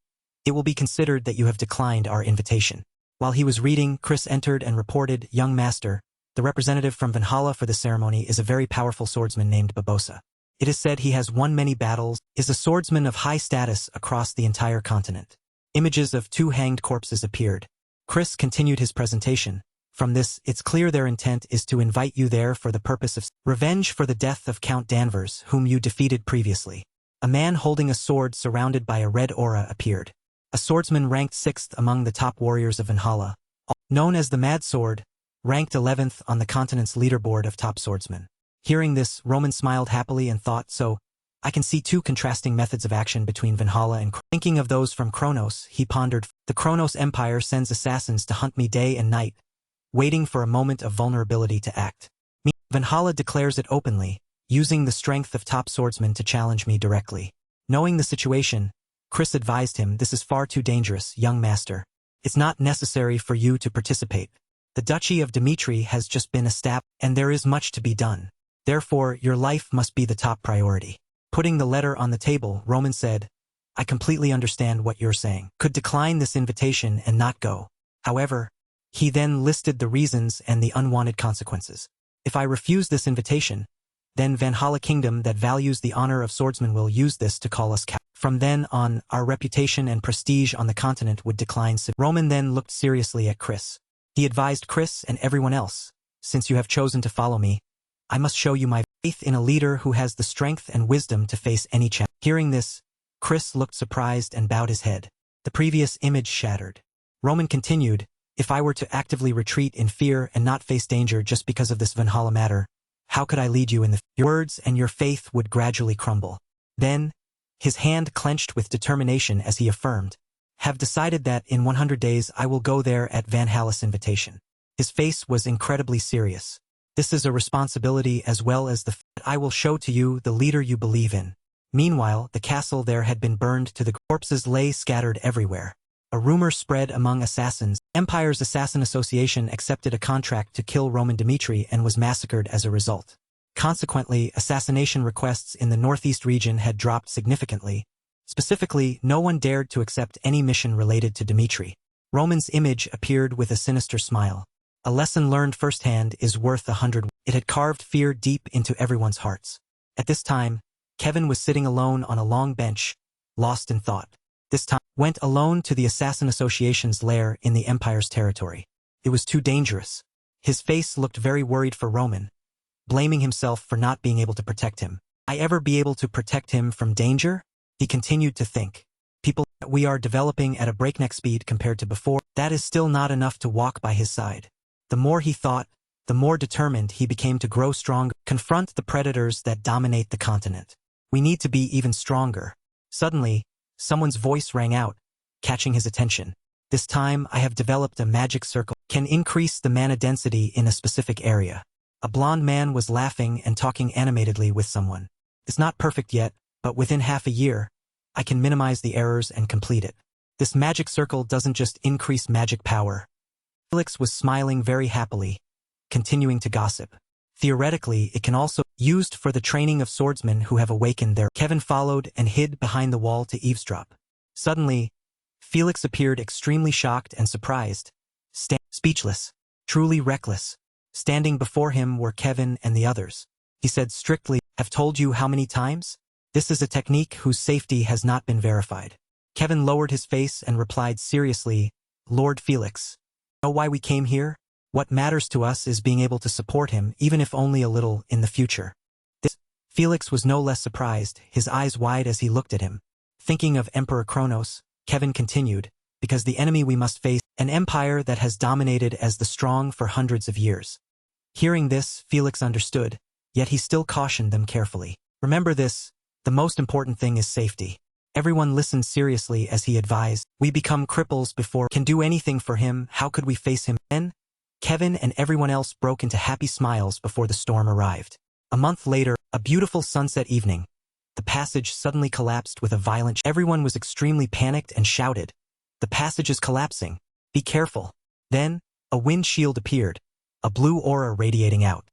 it will be considered that you have declined our invitation. While he was reading, Chris entered and reported, young master, the representative from Valhalla for the ceremony is a very powerful swordsman named Babosa. It is said he has won many battles, is a swordsman of high status across the entire continent. Images of 2 hanged corpses appeared. Chris continued his presentation. From this, it's clear their intent is to invite you there for the purpose of revenge for the death of Count Danvers, whom you defeated previously. A man holding a sword surrounded by a red aura appeared. A swordsman ranked 6th among the top warriors of Valhalla, known as the Mad Sword, ranked 11th on the continent's leaderboard of top swordsmen. Hearing this, Roman smiled happily and thought, so, I can see 2 contrasting methods of action between Valhalla and thinking of those from Kronos, he pondered, the Kronos Empire sends assassins to hunt me day and night, waiting for a moment of vulnerability to act. Valhalla declares it openly, using the strength of top swordsmen to challenge me directly. Knowing the situation, Chris advised him, this is far too dangerous, young master. It's not necessary for you to participate. The Duchy of Dimitri has just been established, and there is much to be done. Therefore, your life must be the top priority. Putting the letter on the table, Roman said, I completely understand what you're saying. Could decline this invitation and not go. However, he then listed the reasons and the unwanted consequences. If I refuse this invitation, then Valhalla Kingdom that values the honor of swordsmen will use this to call us cowards. From then on, our reputation and prestige on the continent would decline. Roman then looked seriously at Chris. He advised Chris and everyone else, since you have chosen to follow me, I must show you my faith in a leader who has the strength and wisdom to face any challenge. Hearing this, Chris looked surprised and bowed his head. The previous image shattered. Roman continued, if I were to actively retreat in fear and not face danger just because of this Valhalla matter, how could I lead you in your words and your faith would gradually crumble. Then, his hand clenched with determination as he affirmed, have decided that in 100 days I will go there at Valhalla's invitation. His face was incredibly serious. This is a responsibility as well as the fact I will show to you the leader you believe in. Meanwhile, the castle there had been burned to the corpses lay scattered everywhere. A rumor spread among assassins. Empire's Assassin Association accepted a contract to kill Roman Dimitri and was massacred as a result. Consequently, assassination requests in the northeast region had dropped significantly. Specifically, no one dared to accept any mission related to Dimitri. Roman's image appeared with a sinister smile. A lesson learned firsthand is worth 100. It had carved fear deep into everyone's hearts. At this time, Kevin was sitting alone on a long bench, lost in thought. This time, went alone to the Assassin Association's lair in the Empire's territory. It was too dangerous. His face looked very worried for Roman, blaming himself for not being able to protect him. I ever be able to protect him from danger? He continued to think. People, we are developing at a breakneck speed compared to before. That is still not enough to walk by his side. The more he thought, the more determined he became to grow stronger, confront the predators that dominate the continent. We need to be even stronger. Suddenly, someone's voice rang out, catching his attention. This time, I have developed a magic circle, can increase the mana density in a specific area. A blonde man was laughing and talking animatedly with someone. It's not perfect yet, but within half a year, I can minimize the errors and complete it. This magic circle doesn't just increase magic power. Felix was smiling very happily, continuing to gossip. Theoretically, it can also be used for the training of swordsmen who have awakened their... Kevin followed and hid behind the wall to eavesdrop. Suddenly, Felix appeared extremely shocked and surprised, speechless, truly reckless. Standing before him were Kevin and the others. He said strictly, "Have told you how many times? This is a technique whose safety has not been verified." Kevin lowered his face and replied seriously, "Lord Felix, know why we came here? What matters to us is being able to support him, even if only a little, in the future." Felix was no less surprised, his eyes wide as he looked at him. Thinking of Emperor Kronos, Kevin continued, "Because the enemy we must face, an empire that has dominated as the strong for hundreds of years." Hearing this, Felix understood, yet he still cautioned them carefully. "Remember this, the most important thing is safety." Everyone listened seriously as he advised, "We become cripples before can do anything for him, how could we face him?" Then, Kevin and everyone else broke into happy smiles before the storm arrived. A month later, a beautiful sunset evening, the passage suddenly collapsed with a violent... Everyone was extremely panicked and shouted, "The passage is collapsing. Be careful." Then, a wind shield appeared, a blue aura radiating out.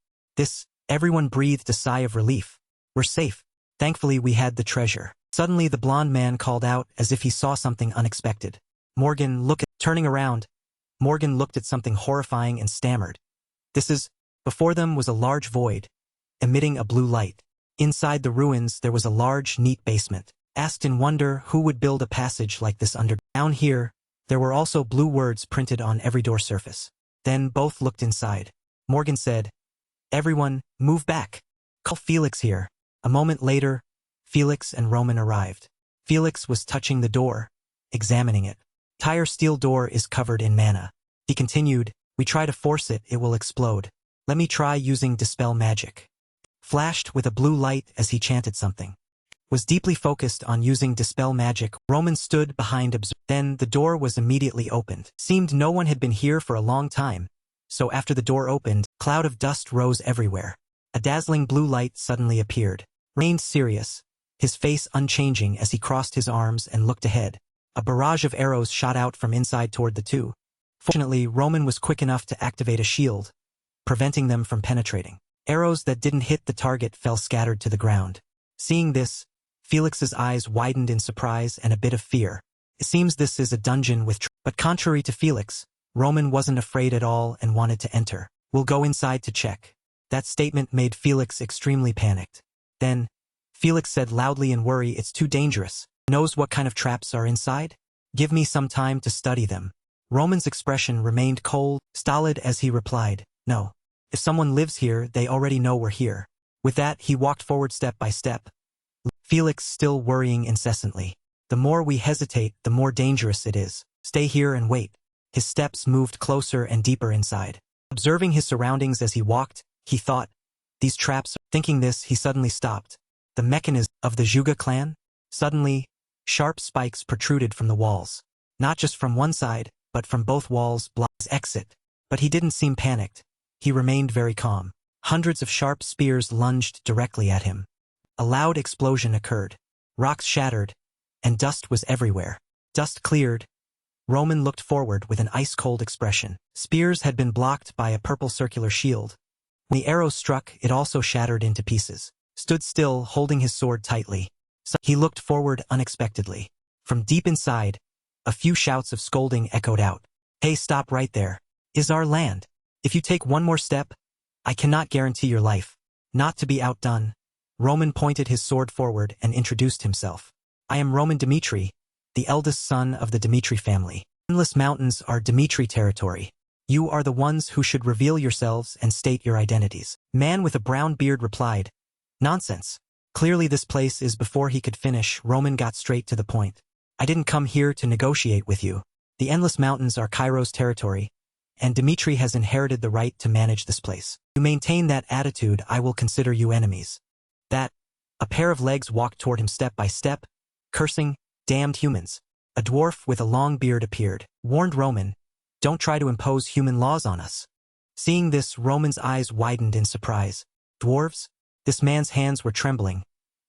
Everyone breathed a sigh of relief. "We're safe. Thankfully we had the treasure." Suddenly the blonde man called out as if he saw something unexpected. Turning around, Morgan looked at something horrifying and stammered. Before them was a large void, emitting a blue light. Inside the ruins there was a large, neat basement. Asked in wonder who would build a passage like this under. Down here, there were also blue words printed on every door surface. Then both looked inside. Morgan said, "Everyone, move back. Call Felix here." A moment later, Felix and Roman arrived. Felix was touching the door, examining it. "Tire steel door is covered in mana." He continued, "We try to force it, it will explode. Let me try using dispel magic." Flashed with a blue light as he chanted something. Was deeply focused on using dispel magic. Roman stood behind. Then the door was immediately opened. Seemed no one had been here for a long time, so after the door opened, a cloud of dust rose everywhere. A dazzling blue light suddenly appeared. Remained serious, his face unchanging as he crossed his arms and looked ahead. A barrage of arrows shot out from inside toward the two. Fortunately, Roman was quick enough to activate a shield, preventing them from penetrating. Arrows that didn't hit the target fell scattered to the ground. Seeing this, Felix's eyes widened in surprise and a bit of fear. It seems this is a dungeon with but contrary to Felix, Roman wasn't afraid at all and wanted to enter. "We'll go inside to check." That statement made Felix extremely panicked. Then, Felix said loudly in worry, "It's too dangerous. Knows what kind of traps are inside? Give me some time to study them." Roman's expression remained cold, stolid as he replied, "No. If someone lives here, they already know we're here." With that, he walked forward step by step. Felix still worrying incessantly. "The more we hesitate, the more dangerous it is. Stay here and wait." His steps moved closer and deeper inside. Observing his surroundings as he walked, he thought, "These traps..." Thinking this, he suddenly stopped. The mechanism of the Juga clan? Suddenly, sharp spikes protruded from the walls. Not just from one side, but from both walls blocked his exit. But he didn't seem panicked. He remained very calm. Hundreds of sharp spears lunged directly at him. A loud explosion occurred. Rocks shattered, and dust was everywhere. Dust cleared. Roman looked forward with an ice-cold expression. Spears had been blocked by a purple circular shield. When the arrow struck, it also shattered into pieces. Stood still, holding his sword tightly. He looked forward unexpectedly. From deep inside, a few shouts of scolding echoed out. "Hey, stop right there. Is our land. If you take one more step, I cannot guarantee your life." Not to be outdone, Roman pointed his sword forward and introduced himself. "I am Roman Dmitri, the eldest son of the Dimitri family. Endless mountains are Dimitri territory. You are the ones who should reveal yourselves and state your identities. Man with a brown beard replied, Nonsense. Clearly this place is. Before he could finish, Roman got straight to the point. I didn't come here to negotiate with you. The Endless Mountains are Cairo's territory, and Dimitri has inherited the right to manage this place. You maintain that attitude, I will consider you enemies. That, a pair of legs walked toward him step by step, cursing, damned humans. A dwarf with a long beard appeared, warned Roman, Don't try to impose human laws on us. Seeing this, Roman's eyes widened in surprise. Dwarves? This man's hands were trembling,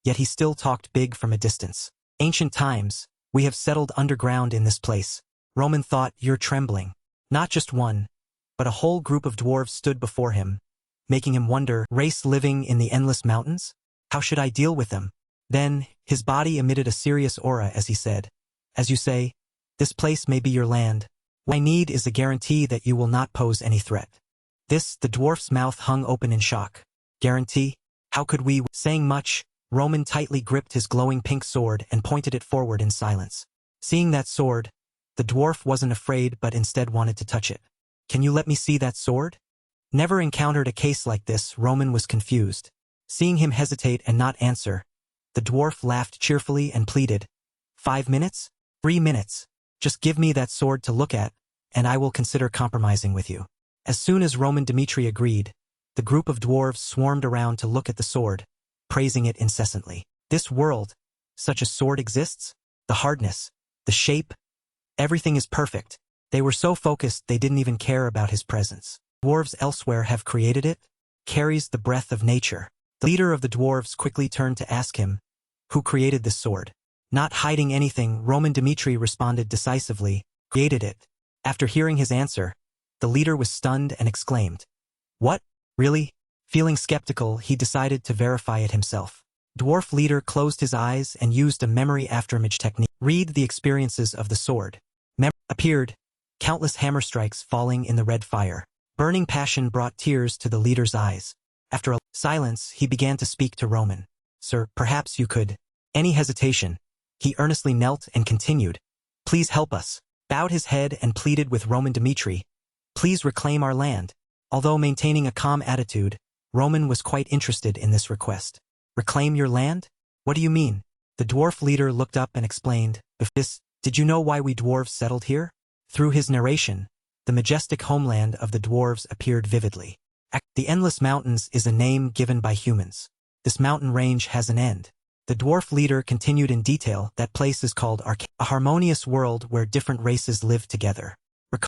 yet he still talked big from a distance. Ancient times, we have settled underground in this place. Roman thought, You're trembling. Not just one, but a whole group of dwarves stood before him, making him wonder, race living in the endless mountains? How should I deal with them? Then, his body emitted a serious aura as he said, As you say, this place may be your land. What I need is a guarantee that you will not pose any threat. The dwarf's mouth hung open in shock. Guarantee? How could we? Saying much, Roman tightly gripped his glowing pink sword and pointed it forward in silence. Seeing that sword, the dwarf wasn't afraid but instead wanted to touch it. Can you let me see that sword? Never encountered a case like this, Roman was confused. Seeing him hesitate and not answer, the dwarf laughed cheerfully and pleaded, 5 minutes? 3 minutes. Just give me that sword to look at, and I will consider compromising with you. As soon as Roman Dimitri agreed, the group of dwarves swarmed around to look at the sword, praising it incessantly. This world, such a sword exists? The hardness, the shape, everything is perfect. They were so focused they didn't even care about his presence. Dwarves elsewhere have created it, carries the breath of nature. The leader of the dwarves quickly turned to ask him, Who created this sword? Not hiding anything, Roman Dimitri responded decisively, Created it. After hearing his answer, the leader was stunned and exclaimed, What? Really? Feeling skeptical, he decided to verify it himself. Dwarf leader closed his eyes and used a memory afterimage technique. Read the experiences of the sword. Appeared, countless hammer strikes falling in the red fire. Burning passion brought tears to the leader's eyes. After a silence, he began to speak to Roman. Sir, perhaps you could. Any hesitation. He earnestly knelt and continued. Please help us. Bowed his head and pleaded with Roman Dimitri. Please reclaim our land. Although maintaining a calm attitude, Roman was quite interested in this request. Reclaim your land? What do you mean? The dwarf leader looked up and explained, Did you know why we dwarves settled here? Through his narration, the majestic homeland of the dwarves appeared vividly. The Endless Mountains is a name given by humans. This mountain range has an end. The dwarf leader continued in detail, that place is called a harmonious world where different races live together.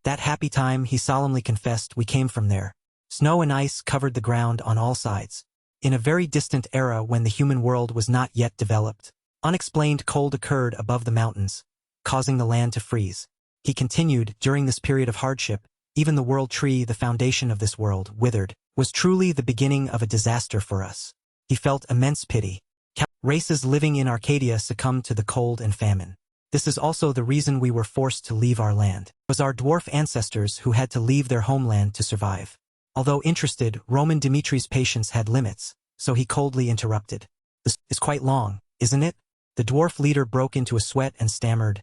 That happy time, he solemnly confessed, we came from there. Snow and ice covered the ground on all sides. In a very distant era when the human world was not yet developed, unexplained cold occurred above the mountains, causing the land to freeze. He continued, during this period of hardship, even the world tree, the foundation of this world, withered, was truly the beginning of a disaster for us. He felt immense pity. Races living in Arcadia succumbed to the cold and famine. This is also the reason we were forced to leave our land. It was our dwarf ancestors who had to leave their homeland to survive. Although interested, Roman Dimitri's patience had limits, so he coldly interrupted. This is quite long, isn't it? The dwarf leader broke into a sweat and stammered.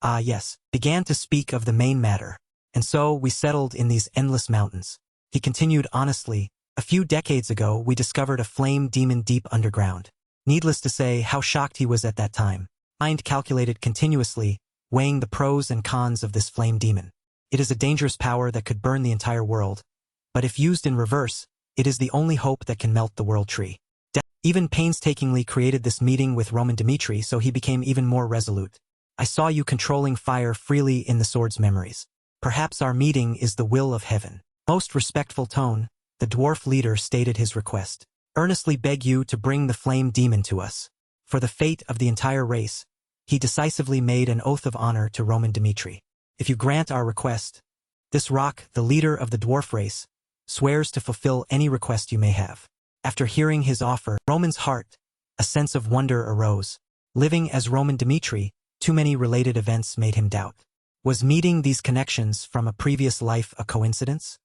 Ah yes, began to speak of the main matter. And so we settled in these endless mountains. He continued honestly, a few decades ago we discovered a flame demon deep underground. Needless to say how shocked he was at that time. Mind calculated continuously, weighing the pros and cons of this flame demon. It is a dangerous power that could burn the entire world. But if used in reverse, it is the only hope that can melt the world tree. Even painstakingly created this meeting with Roman Dimitri, so he became even more resolute. I saw you controlling fire freely in the sword's memories. Perhaps our meeting is the will of heaven. Most respectful tone, the dwarf leader stated his request. Earnestly beg you to bring the flame demon to us. For the fate of the entire race, he decisively made an oath of honor to Roman Dimitri. If you grant our request, this rock, the leader of the dwarf race, swears to fulfill any request you may have. After hearing his offer, Roman's heart, a sense of wonder arose. Living as Roman Dimitri, too many related events made him doubt. Was meeting these connections from a previous life a coincidence?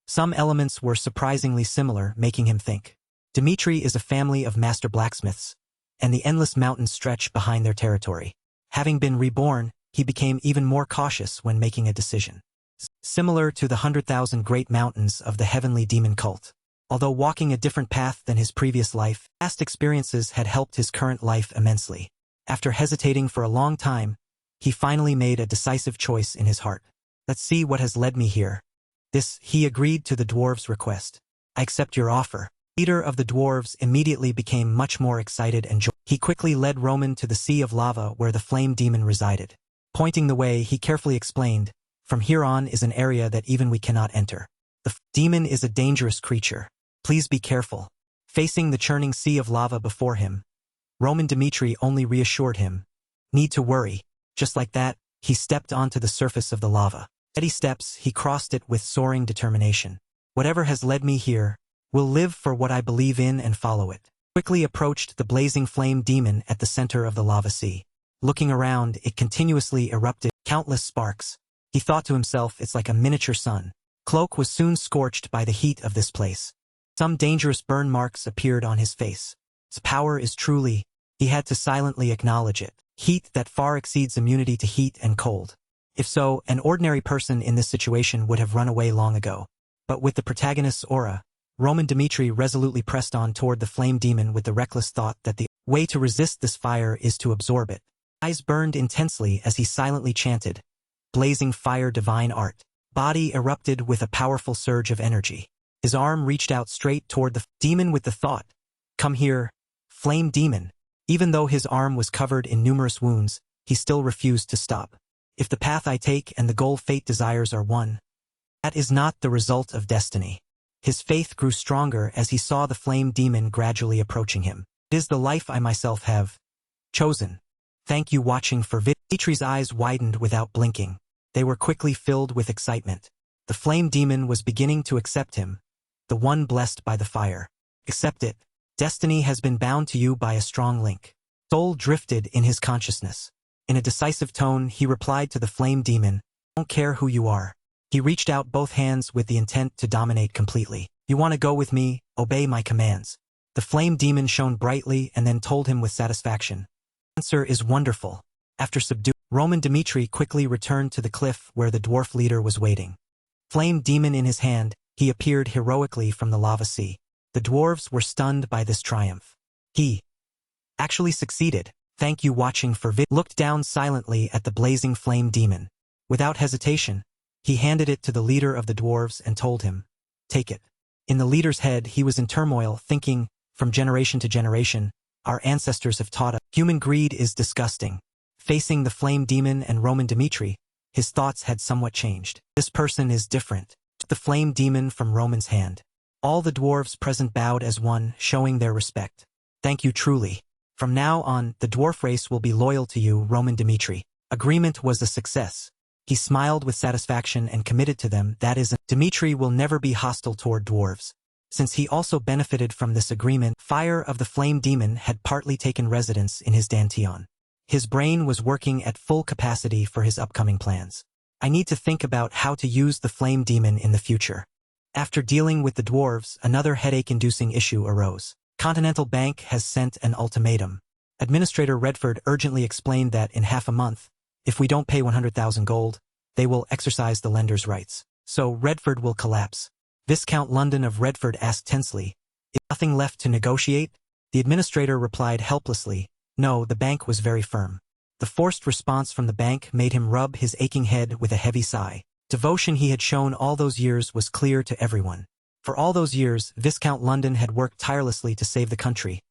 Some elements were surprisingly similar, making him think. Dimitri is a family of master blacksmiths, and the endless mountains stretch behind their territory. Having been reborn, he became even more cautious when making a decision. Similar to the 100,000 great mountains of the heavenly demon cult. Although walking a different path than his previous life, past experiences had helped his current life immensely. After hesitating for a long time, he finally made a decisive choice in his heart. Let's see what has led me here. He agreed to the dwarves' request. I accept your offer. The leader of the dwarves immediately became much more excited and joyful. He quickly led Roman to the sea of lava where the flame demon resided. Pointing the way, he carefully explained, "From here on is an area that even we cannot enter. The demon is a dangerous creature. Please be careful." Facing the churning sea of lava before him, Roman Dmitri only reassured him, "Need to worry." Just like that, he stepped onto the surface of the lava. Steady steps, he crossed it with soaring determination. "Whatever has led me here, will live for what I believe in and follow it." Quickly approached the blazing flame demon at the center of the lava sea. Looking around, it continuously erupted, countless sparks. He thought to himself, it's like a miniature sun. Cloak was soon scorched by the heat of this place. Some dangerous burn marks appeared on his face. Its power is truly, he had to silently acknowledge it, heat that far exceeds immunity to heat and cold. If so, an ordinary person in this situation would have run away long ago. But with the protagonist's aura, Roman Dmitri resolutely pressed on toward the flame demon with the reckless thought that the way to resist this fire is to absorb it. Eyes burned intensely as he silently chanted, "Blazing fire, divine art." Body erupted with a powerful surge of energy. His arm reached out straight toward the demon with the thought, "Come here, flame demon." Even though his arm was covered in numerous wounds, he still refused to stop. "If the path I take and the goal fate desires are one, that is not the result of destiny." His faith grew stronger as he saw the flame demon gradually approaching him. "It is the life I myself have chosen. Thank you watching for vid." Dmitri's eyes widened without blinking. They were quickly filled with excitement. The flame demon was beginning to accept him, the one blessed by the fire. "Accept it. Destiny has been bound to you by a strong link." Soul drifted in his consciousness. In a decisive tone, he replied to the flame demon, "I don't care who you are." He reached out both hands with the intent to dominate completely. "You want to go with me? Obey my commands." The flame demon shone brightly and then told him with satisfaction, "Answer is wonderful." After subduing Roman Dmitri quickly returned to the cliff where the dwarf leader was waiting. Flame demon in his hand, he appeared heroically from the lava sea. The dwarves were stunned by this triumph. He actually succeeded. "Thank you watching for vid." Looked down silently at the blazing flame demon. Without hesitation, he handed it to the leader of the dwarves and told him, "Take it." In the leader's head, he was in turmoil, thinking, from generation to generation, our ancestors have taught us human greed is disgusting. Facing the flame demon and Roman Dmitri, his thoughts had somewhat changed. This person is different. Took the flame demon from Roman's hand. All the dwarves present bowed as one, showing their respect. "Thank you truly. From now on, the dwarf race will be loyal to you, Roman Dmitri." Agreement was a success. He smiled with satisfaction and committed to them, that is, Dmitri will never be hostile toward dwarves. Since he also benefited from this agreement, fire of the flame demon had partly taken residence in his dantian. His brain was working at full capacity for his upcoming plans. "I need to think about how to use the flame demon in the future." After dealing with the dwarves, another headache-inducing issue arose. Continental Bank has sent an ultimatum. Administrator Redford urgently explained that in half a month, if we don't pay 100,000 gold, they will exercise the lender's rights. So Redford will collapse. Viscount London of Redford asked tensely, "Is nothing left to negotiate?" The administrator replied helplessly, "No, the bank was very firm." The forced response from the bank made him rub his aching head with a heavy sigh. Devotion he had shown all those years was clear to everyone. For all those years, Viscount London had worked tirelessly to save the country.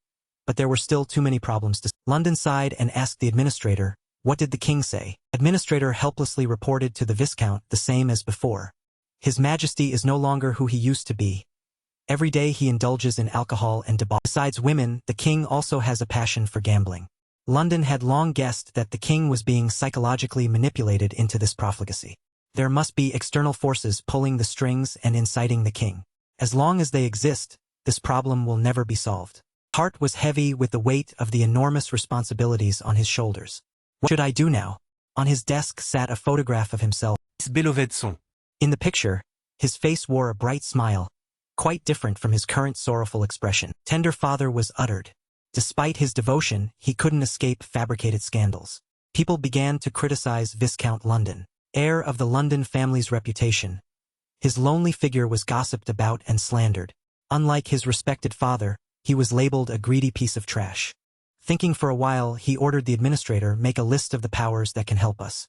But there were still too many problems to solve. London sighed and asked the administrator, "What did the king say?" Administrator helplessly reported to the Viscount the same as before. "His Majesty is no longer who he used to be. Every day he indulges in alcohol and debauchery. Besides women, the king also has a passion for gambling." London had long guessed that the king was being psychologically manipulated into this profligacy. There must be external forces pulling the strings and inciting the king. As long as they exist, this problem will never be solved. Heart was heavy with the weight of the enormous responsibilities on his shoulders. What should I do now? On his desk sat a photograph of himself. In the picture, his face wore a bright smile, quite different from his current sorrowful expression. Tender father was uttered. Despite his devotion, he couldn't escape fabricated scandals. People began to criticize Viscount London, heir of the London family's reputation. His lonely figure was gossiped about and slandered. Unlike his respected father, he was labeled a greedy piece of trash. Thinking for a while, he ordered the administrator make a list of the powers that can help us.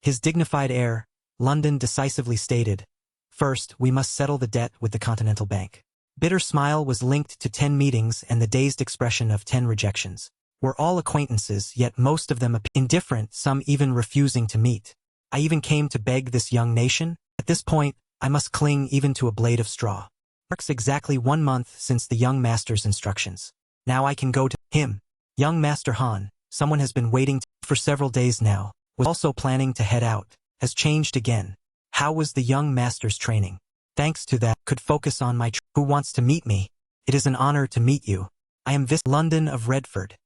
His dignified heir, London decisively stated, "First, we must settle the debt with the Continental Bank." Bitter smile was linked to 10 meetings and the dazed expression of 10 rejections. We're all acquaintances, yet most of them indifferent, some even refusing to meet. I even came to beg this young nation. At this point, I must cling even to a blade of straw. Marks exactly 1 month since the young master's instructions. Now I can go to him. Young Master Han, someone has been waiting for several days now, was also planning to head out, has changed again. How was the young master's training? Thanks to that, could focus on my who wants to meet me? It is an honor to meet you. I am London of Redford.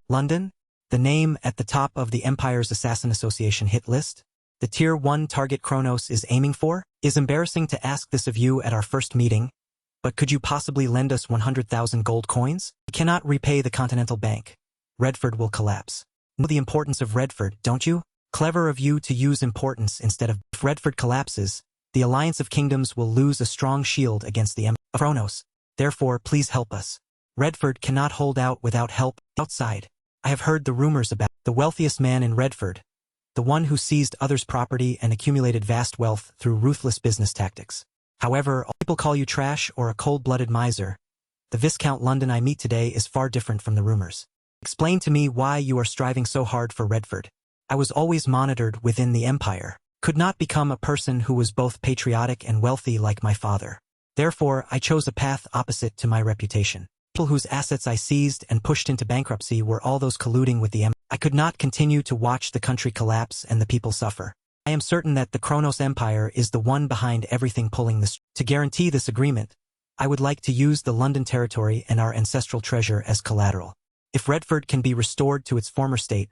London? The name at the top of the Empire's Assassin Association hit list? The Tier 1 target Kronos is aiming for? Is embarrassing to ask this of you at our first meeting, but could you possibly lend us 100,000 gold coins? We cannot repay the Continental Bank. Redford will collapse. Know the importance of Redford, don't you? Clever of you to use importance instead of. If Redford collapses, the Alliance of Kingdoms will lose a strong shield against the of Kronos. Therefore, please help us. Redford cannot hold out without help. Outside, I have heard the rumors about the wealthiest man in Redford, the one who seized others' property and accumulated vast wealth through ruthless business tactics. However, all people call you trash or a cold-blooded miser. The Viscount London I meet today is far different from the rumors. Explain to me why you are striving so hard for Redford. I was always monitored within the Empire. Could not become a person who was both patriotic and wealthy like my father. Therefore, I chose a path opposite to my reputation. People whose assets I seized and pushed into bankruptcy were all those colluding with the Empire. I could not continue to watch the country collapse and the people suffer. I am certain that the Kronos Empire is the one behind everything pulling this. To guarantee this agreement, I would like to use the London territory and our ancestral treasure as collateral. If Redford can be restored to its former state,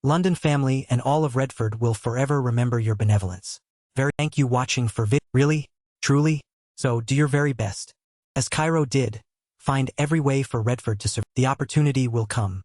London family and all of Redford will forever remember your benevolence. Thank you watching for Really? Truly? So do your very best. As Cairo did, find every way for Redford to survive. The opportunity will come.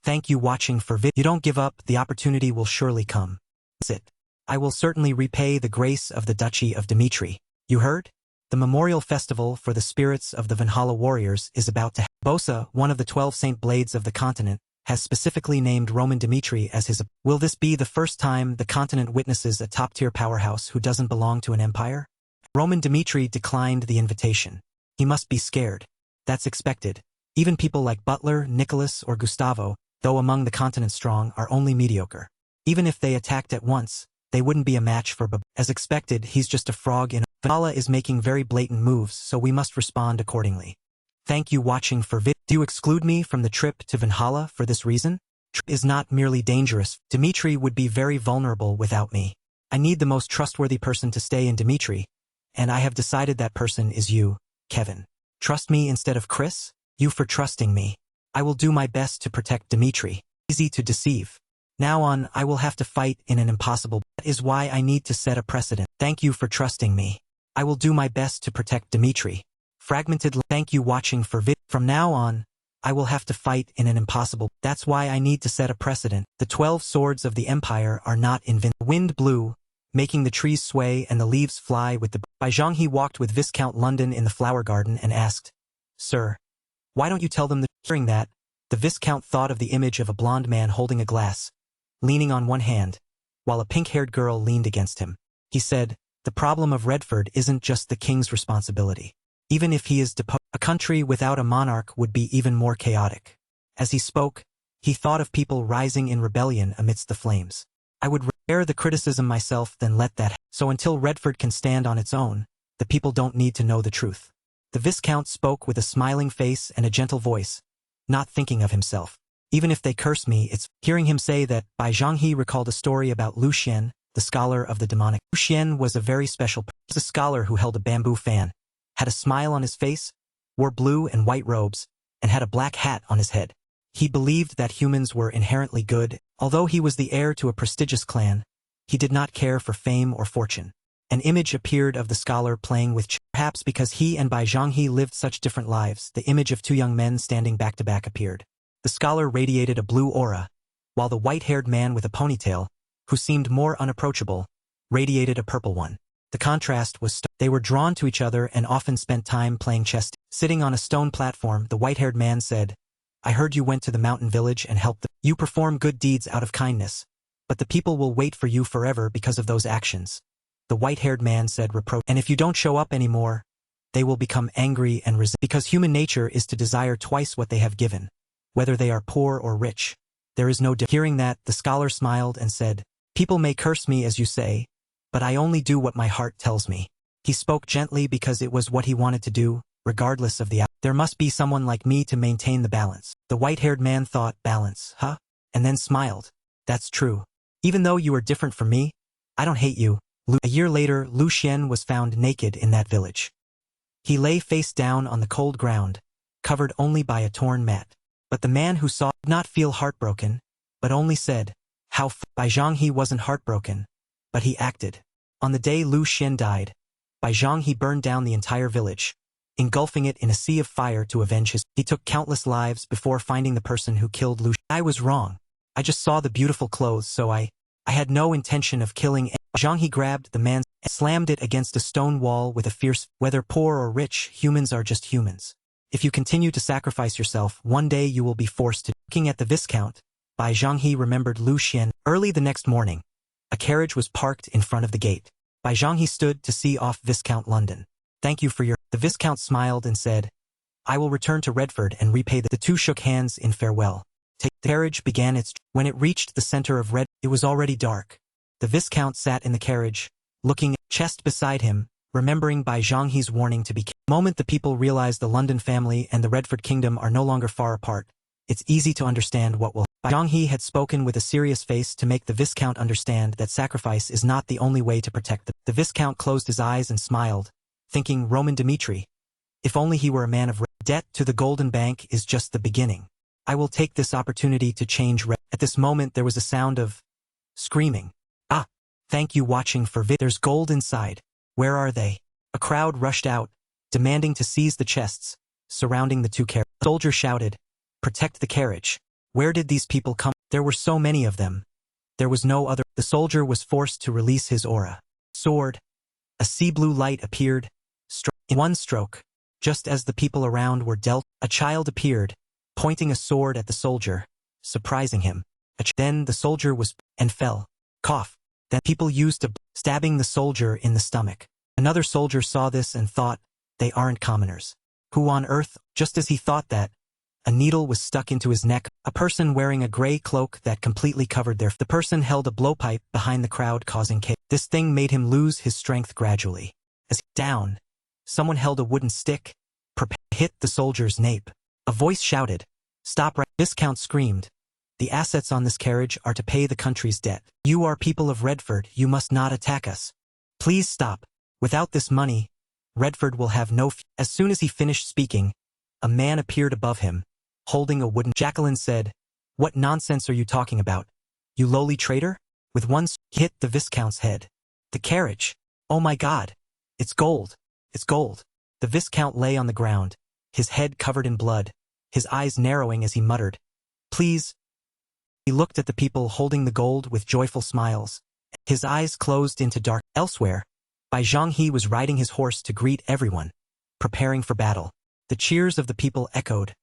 Thank you watching for You don't give up, the opportunity will surely come. That's it. I will certainly repay the grace of the Duchy of Dimitri. You heard? The memorial festival for the spirits of the Valhalla warriors is about to Bosa, one of the 12 Saint Blades of the continent, has specifically named Roman Dimitri as his. Will this be the first time the continent witnesses a top-tier powerhouse who doesn't belong to an empire? Roman Dimitri declined the invitation. He must be scared. That's expected. Even people like Butler, Nicholas, or Gustavo, though among the continent's strong, are only mediocre. Even if they attacked at once, they wouldn't be a match for As expected, he's just a frog in. Valhalla is making very blatant moves, so we must respond accordingly. Thank you watching for Do you exclude me from the trip to Valhalla for this reason? Trip is not merely dangerous. Dimitri would be very vulnerable without me. I need the most trustworthy person to stay in Dimitri, and I have decided that person is you, Kevin. Trust me instead of Chris? You for trusting me. I will do my best to protect Dimitri. Easy to deceive. Now on, I will have to fight in an impossible. That is why I need to set a precedent. Thank you for trusting me. I will do my best to protect Dimitri. Fragmented. Thank you watching for From now on, I will have to fight in an impossible. That's why I need to set a precedent. The 12 swords of the Empire are not invincible. Wind blew, making the trees sway and the leaves fly with the. Bai Zhonghe walked with Viscount London in the flower garden and asked, "Sir, why don't you tell them the." Hearing that, the Viscount thought of the image of a blonde man holding a glass, leaning on one hand, while a pink-haired girl leaned against him. He said, "The problem of Redford isn't just the king's responsibility. Even if he is deposed, a country without a monarch would be even more chaotic." As he spoke, he thought of people rising in rebellion amidst the flames. I would bear the criticism myself than let that. So until Redford can stand on its own, the people don't need to know the truth. The Viscount spoke with a smiling face and a gentle voice, not thinking of himself. Even if they curse me, it's. Hearing him say that, Bai Zhonghe recalled a story about Lu Xian, the scholar of the demonic. Lu Xian was a very special person. He was a scholar who held a bamboo fan, had a smile on his face, wore blue and white robes, and had a black hat on his head. He believed that humans were inherently good. Although he was the heir to a prestigious clan, he did not care for fame or fortune. An image appeared of the scholar playing with perhaps because he and Bai Zhonghe lived such different lives, the image of two young men standing back to back appeared. The scholar radiated a blue aura, while the white-haired man with a ponytail, who seemed more unapproachable, radiated a purple one. The contrast was they were drawn to each other and often spent time playing chess. Sitting on a stone platform, the white-haired man said, "I heard you went to the mountain village and helped them. You perform good deeds out of kindness, but the people will wait for you forever because of those actions." The white-haired man said and if you don't show up anymore, they will become angry and resent. Because human nature is to desire twice what they have given, whether they are poor or rich. There is no difference. Hearing that, the scholar smiled and said, "People may curse me as you say, but I only do what my heart tells me." He spoke gently because it was what he wanted to do, regardless of the outcome. There must be someone like me to maintain the balance. The white-haired man thought, balance, huh? And then smiled. That's true. Even though you are different from me, I don't hate you. A year later, Lu Xian was found naked in that village. He lay face down on the cold ground, covered only by a torn mat. But the man who saw did not feel heartbroken, but only said, "How Bai Zhanghe wasn't heartbroken, but he acted." On the day Lu Xian died, Bai Zhanghe burned down the entire village, engulfing it in a sea of fire to avenge his. He took countless lives before finding the person who killed Lu Xian. I was wrong. I just saw the beautiful clothes, so I had no intention of killing. Zhanghe grabbed the man and slammed it against a stone wall with a fierce, "Whether poor or rich, humans are just humans. If you continue to sacrifice yourself, one day you will be forced to." Looking at the Viscount, Bai Zhanghe remembered Lu Xian. Early the next morning, a carriage was parked in front of the gate. Bai Zhanghe stood to see off Viscount London. "Thank you for your..." The Viscount smiled and said, "I will return to Redford and repay the..." The two shook hands in farewell. The carriage began its... When it reached the center of Red, it was already dark. The Viscount sat in the carriage, looking at chest beside him, remembering Bai Zhanghe's warning to be careful. The moment the people realize the London family and the Redford kingdom are no longer far apart, it's easy to understand what will. Bai Zhanghe had spoken with a serious face to make the Viscount understand that sacrifice is not the only way to protect them. The Viscount closed his eyes and smiled, thinking, Roman Dmitri. If only he were a man of debt to the Golden Bank is just the beginning. I will take this opportunity to change. At this moment there was a sound of screaming. "Ah! Thank you watching for There's gold inside. Where are they?" A crowd rushed out, demanding to seize the chests, surrounding the two carriages. The soldier shouted, "Protect the carriage." Where did these people come? There were so many of them. There was no other. The soldier was forced to release his aura. Sword. A sea blue light appeared. In one stroke, just as the people around were dealt, a child appeared, pointing a sword at the soldier, surprising him. Then the soldier was and fell. Cough. Then people used stabbing the soldier in the stomach. Another soldier saw this and thought, they aren't commoners. Who on earth? Just as he thought that, a needle was stuck into his neck. A person wearing a gray cloak that completely covered their. The person held a blowpipe behind the crowd, causing chaos. This thing made him lose his strength gradually. As down, someone held a wooden stick, hit the soldier's nape. A voice shouted, "Stop right!" Viscount screamed, "The assets on this carriage are to pay the country's debt. You are people of Redford, you must not attack us. Please stop. Without this money, Redford will have no As soon as he finished speaking, a man appeared above him, holding a wooden. Jacqueline said, "What nonsense are you talking about? You lowly traitor?" With one hit the Viscount's head. "The carriage. Oh my God. It's gold. It's gold." The Viscount lay on the ground, his head covered in blood, his eyes narrowing as he muttered, "Please." He looked at the people holding the gold with joyful smiles. His eyes closed into dark. Elsewhere, Bai Zhanghe was riding his horse to greet everyone, preparing for battle. The cheers of the people echoed.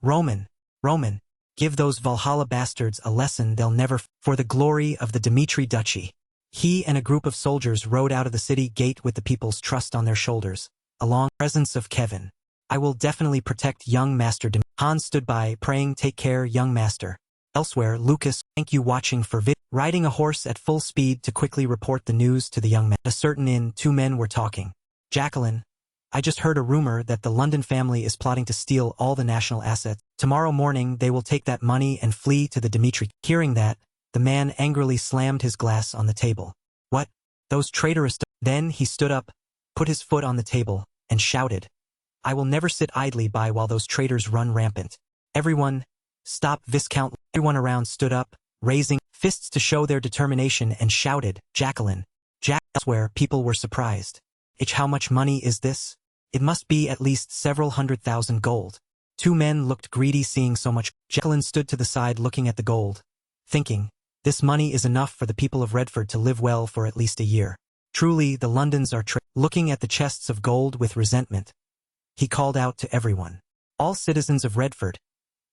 "Roman, Roman, give those Valhalla bastards a lesson they'll never for the glory of the Dmitri Duchy." He and a group of soldiers rode out of the city gate with the people's trust on their shoulders, along the presence of Kevin. "I will definitely protect young Master Dmitri." Hans stood by, praying, "Take care, young master." Elsewhere, Lucas, thank you watching for riding a horse at full speed to quickly report the news to the young man. At a certain inn, two men were talking. "Jacqueline, I just heard a rumor that the London family is plotting to steal all the national assets. Tomorrow morning they will take that money and flee to the Dmitri." Hearing that, the man angrily slammed his glass on the table. "What? Those traitorous..." Then he stood up, put his foot on the table, and shouted, "I will never sit idly by while those traitors run rampant. Everyone, stop!" Viscount. Everyone around stood up, raising fists to show their determination, and shouted, "Jacqueline, Jack!" Elsewhere, people were surprised. How much money is this? It must be at least several 100,000 gold. Two men looked greedy seeing so much. Jacqueline stood to the side looking at the gold, thinking, this money is enough for the people of Redford to live well for at least a year. Truly, the Londons are looking at the chests of gold with resentment. He called out to everyone. All citizens of Redford,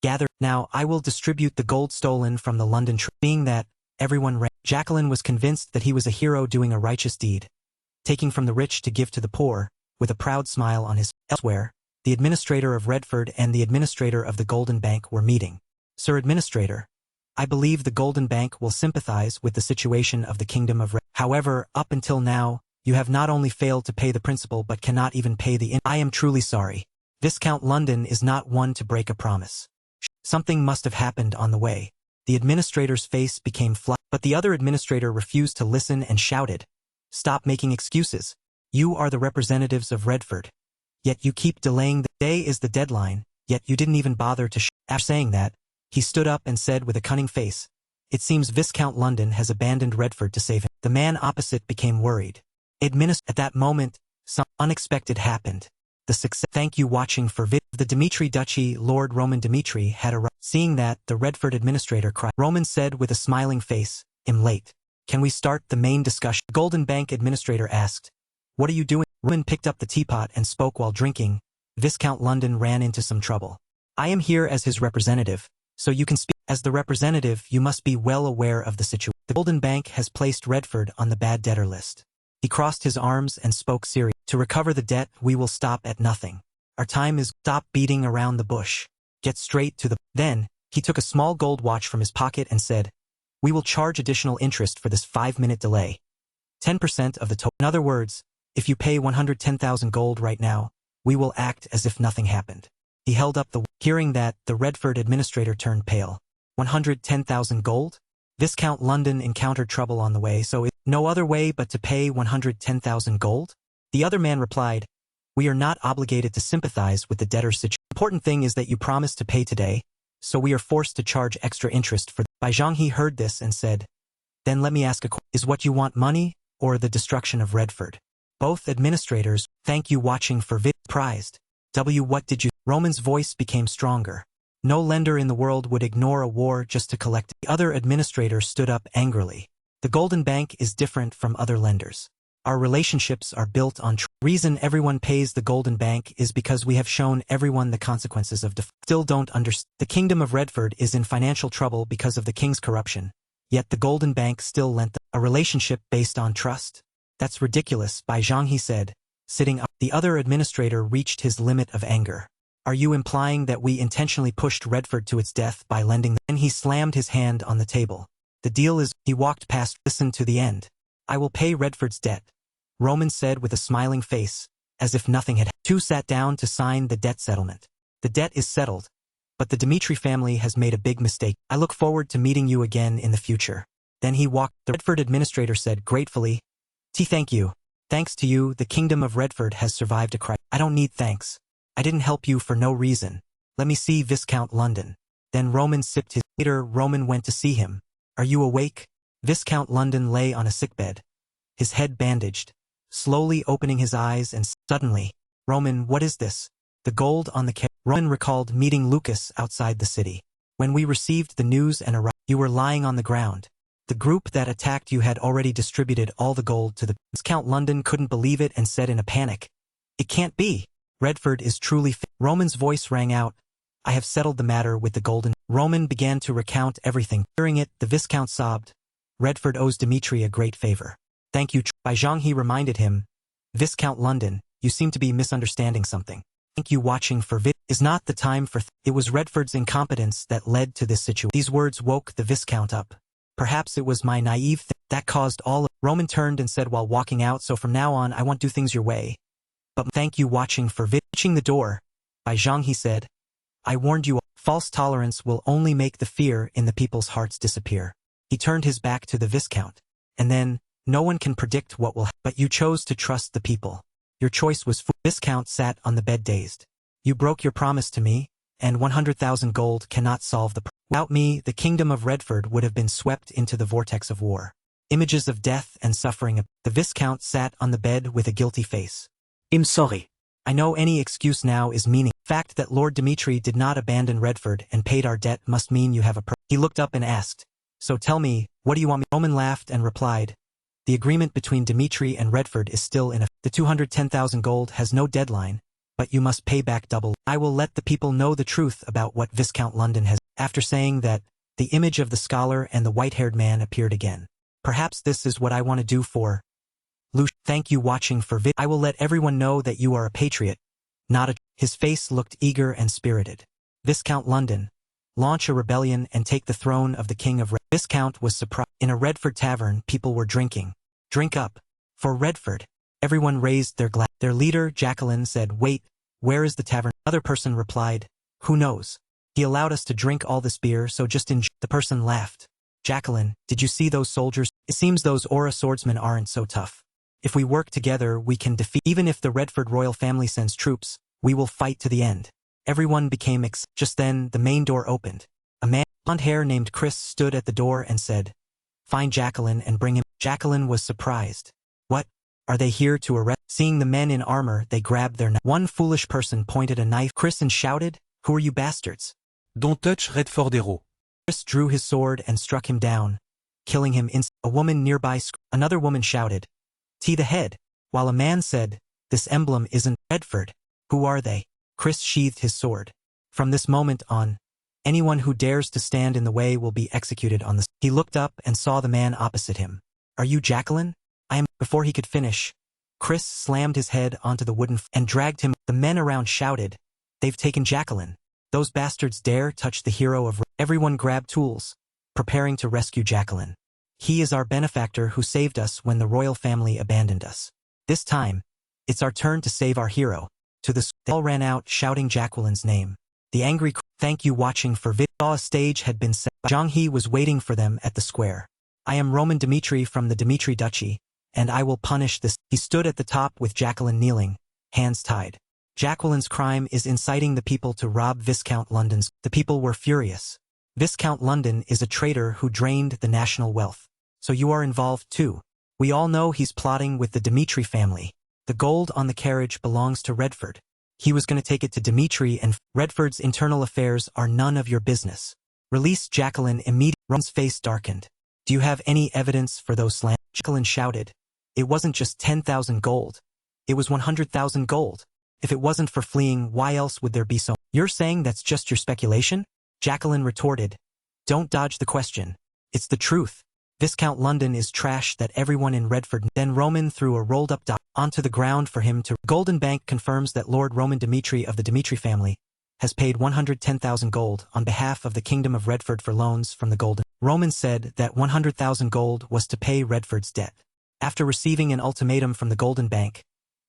gather. Now I will distribute the gold stolen from the London Being that, everyone ran. Jacqueline was convinced that he was a hero doing a righteous deed, taking from the rich to give to the poor, with a proud smile on his. Elsewhere, the administrator of Redford and the administrator of the Golden Bank were meeting. Sir Administrator, I believe the Golden Bank will sympathize with the situation of the Kingdom of Redford. However, up until now, you have not only failed to pay the principal but cannot even pay the I am truly sorry. Viscount London is not one to break a promise. Something must have happened on the way. The administrator's face became flushed, but the other administrator refused to listen and shouted, stop making excuses. You are the representatives of Redford. Yet you keep delaying. The day is the deadline, yet you didn't even bother to After saying that, he stood up and said with a cunning face, it seems Viscount London has abandoned Redford to save him. The man opposite became worried. At that moment, some unexpected happened. The success. Thank you watching for the Dimitri Duchy. Lord Roman Dimitri had arrived. Seeing that, the Redford administrator cried. Roman said with a smiling face, I'm late. Can we start the main discussion? Golden Bank administrator asked, what are you doing? Roman picked up the teapot and spoke while drinking. Viscount London ran into some trouble. I am here as his representative, so you can speak. As the representative, you must be well aware of the situation. The Golden Bank has placed Redford on the bad debtor list. He crossed his arms and spoke seriously. To recover the debt, we will stop at nothing. Our time is stop beating around the bush. Get straight to the. Then, he took a small gold watch from his pocket and said, we will charge additional interest for this 5-minute delay. 10% of the total. In other words, if you pay 110,000 gold right now, we will act as if nothing happened. He held up the. Hearing that, the Redford administrator turned pale. 110,000 gold? Viscount London encountered trouble on the way, so it's no other way but to pay 110,000 gold? The other man replied, we are not obligated to sympathize with the debtor's situation. The important thing is that you promised to pay today, so we are forced to charge extra interest for. Bai Zhanghe heard this and said, then let me ask a question. Is what you want money, or the destruction of Redford? Both administrators, thank you watching for prized. What did you? Roman's voice became stronger. No lender in the world would ignore a war just to collect. The other administrator stood up angrily. The Golden Bank is different from other lenders. Our relationships are built on reason everyone pays the Golden Bank is because we have shown everyone the consequences of Still don't understand. The Kingdom of Redford is in financial trouble because of the king's corruption, yet the Golden Bank still lent them a relationship based on trust. That's ridiculous, Bai Zhanghe said, sitting up. The other administrator reached his limit of anger. Are you implying that we intentionally pushed Redford to its death by lending them? And he slammed his hand on the table. The deal is, he walked past, listen to the end. I will pay Redford's debt, Roman said with a smiling face, as if nothing had. Two sat down to sign the debt settlement. The debt is settled, but the Dimitri family has made a big mistake. I look forward to meeting you again in the future. Then he walked. The Redford administrator said gratefully, thank you. Thanks to you, the Kingdom of Redford has survived a crisis. I don't need thanks. I didn't help you for no reason. Let me see Viscount London. Then Roman sipped his. Later, Roman went to see him. Are you awake? Viscount London lay on a sickbed, his head bandaged, slowly opening his eyes and suddenly, Roman, what is this? The gold on the Roman recalled meeting Lucas outside the city. When we received the news and arrived, you were lying on the ground. The group that attacked you had already distributed all the gold to the. Viscount London couldn't believe it and said in a panic, it can't be. Redford is truly. Roman's voice rang out. I have settled the matter with the Golden. Roman began to recount everything. Hearing it, the Viscount sobbed. Redford owes Dimitri a great favor. Thank you. Bai Zhanghe reminded him. Viscount London, you seem to be misunderstanding something. Thank you watching for is not the time for. It was Redford's incompetence that led to this situation. These words woke the Viscount up. Perhaps it was my naive that caused all of. Roman turned and said while walking out, so from now on I won't do things your way. But thank you watching for reaching the door. Bai Zhanghe said, I warned you all. False tolerance will only make the fear in the people's hearts disappear. He turned his back to the Viscount. And then, no one can predict what will happen. But you chose to trust the people. Your choice was Viscount sat on the bed dazed. You broke your promise to me, and 100,000 gold cannot solve the problem. Without me, the Kingdom of Redford would have been swept into the vortex of war. Images of death and suffering. The Viscount sat on the bed with a guilty face. I'm sorry. I know any excuse now is meaning. The fact that Lord Dimitri did not abandon Redford and paid our debt must mean you have a He looked up and asked, So tell me, what do you want me? Roman laughed and replied, the agreement between Dimitri and Redford is still in effect. The 210,000 gold has no deadline, but you must pay back double. I will let the people know the truth about what Viscount London has. After saying that, the image of the scholar and the white-haired man appeared again. Perhaps this is what I want to do for Lucian. Thank you watching for I will let everyone know that you are a patriot, not a... His face looked eager and spirited. Viscount London, launch a rebellion and take the throne of the King of Viscount was surprised. In a Redford tavern, people were drinking. Drink up. For Redford. Everyone raised their glass. Their leader, Jacqueline, said, wait, where is the tavern? Another person replied, who knows? He allowed us to drink all this beer, so just enjoy. The person laughed. Jacqueline, did you see those soldiers? It seems those Aura swordsmen aren't so tough. If we work together, we can defeat. Even if the Redford royal family sends troops, we will fight to the end. Everyone became Just then, the main door opened. A man, blonde hair named Chris stood at the door and said, find Jacqueline and bring him. Jacqueline was surprised. What? Are they here to arrest? Seeing the men in armor, they grabbed their knife. One foolish person pointed a knife. Chris and shouted, who are you bastards? Don't touch Redford hero. Chris drew his sword and struck him down, killing him instantly. A woman nearby Another woman shouted, T the head, while a man said, this emblem isn't Redford. Who are they? Chris sheathed his sword. From this moment on, anyone who dares to stand in the way will be executed on the... He looked up and saw the man opposite him. Are you Jacqueline? I am. Before he could finish, Chris slammed his head onto the wooden and dragged him. The men around shouted, they've taken Jacqueline. Those bastards dare touch the hero of... Everyone grabbed tools, preparing to rescue Jacqueline. He is our benefactor who saved us when the royal family abandoned us. This time, it's our turn to save our hero. They all ran out shouting Jacqueline's name. The angry thank you watching for saw a stage had been set. Zhang He was waiting for them at the square. I am Roman Dimitri from the Dimitri Duchy, and I will punish this. He stood at the top with Jacqueline kneeling, hands tied. Jacqueline's crime is inciting the people to rob Viscount London's. The people were furious. Viscount London is a traitor who drained the national wealth. So you are involved too. We all know he's plotting with the Dimitri family. The gold on the carriage belongs to Redford. He was going to take it to Dimitri, and Redford's internal affairs are none of your business. Release Jacqueline immediately. Ron's face darkened. Do you have any evidence for those slams? Jacqueline shouted. It wasn't just 10,000 gold. It was 100,000 gold. If it wasn't for fleeing, why else would there be so? You're saying that's just your speculation? Jacqueline retorted. Don't dodge the question. It's the truth. Viscount London is trash that everyone in Redford. Then Roman threw a rolled-up doll onto the ground for him to... Golden Bank confirms that Lord Roman Dimitri of the Dimitri family has paid 110,000 gold on behalf of the Kingdom of Redford for loans from the Golden... Roman said that 100,000 gold was to pay Redford's debt. After receiving an ultimatum from the Golden Bank,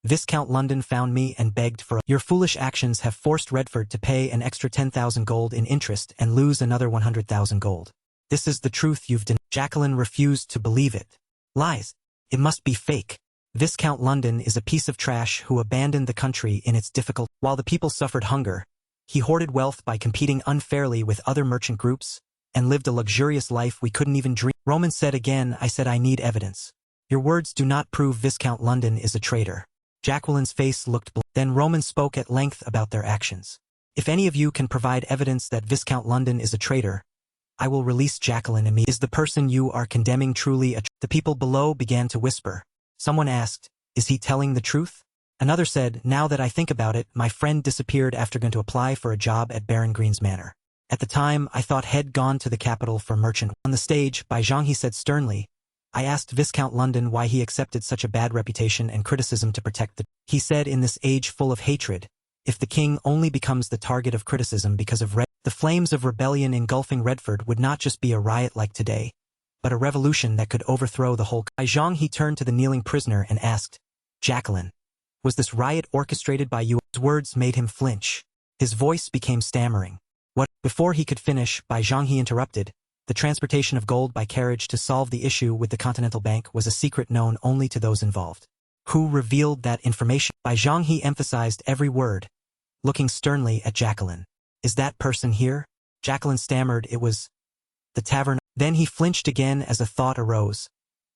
Viscount London found me and begged for... Your foolish actions have forced Redford to pay an extra 10,000 gold in interest and lose another 100,000 gold. This is the truth you've denied. Jacqueline refused to believe it. Lies. It must be fake. Viscount London is a piece of trash who abandoned the country in its difficult... While the people suffered hunger, he hoarded wealth by competing unfairly with other merchant groups and lived a luxurious life we couldn't even dream. Roman said again, I said I need evidence. Your words do not prove Viscount London is a traitor. Jacqueline's face looked blank. Then Roman spoke at length about their actions. If any of you can provide evidence that Viscount London is a traitor, I will release Jacqueline immediately. Is the person you are condemning truly a... The people below began to whisper. Someone asked, is he telling the truth? Another said, now that I think about it, my friend disappeared after going to apply for a job at Baron Green's manor. At the time, I thought he'd gone to the capital for merchant. On the stage, Bai Zhang he said sternly, I asked Viscount London why he accepted such a bad reputation and criticism to protect the... He said in this age full of hatred, if the king only becomes the target of criticism because of the flames of rebellion engulfing Redford would not just be a riot like today, but a revolution that could overthrow the whole... Bai Zhang he turned to the kneeling prisoner and asked, Jacqueline, was this riot orchestrated by you? His words made him flinch. His voice became stammering. What? Before he could finish, Bai Zhang he interrupted. The transportation of gold by carriage to solve the issue with the Continental Bank was a secret known only to those involved. Who revealed that information? Bai Zhang he emphasized every word, looking sternly at Jacqueline. Is that person here? Jacqueline stammered it was the tavern. Then he flinched again as a thought arose.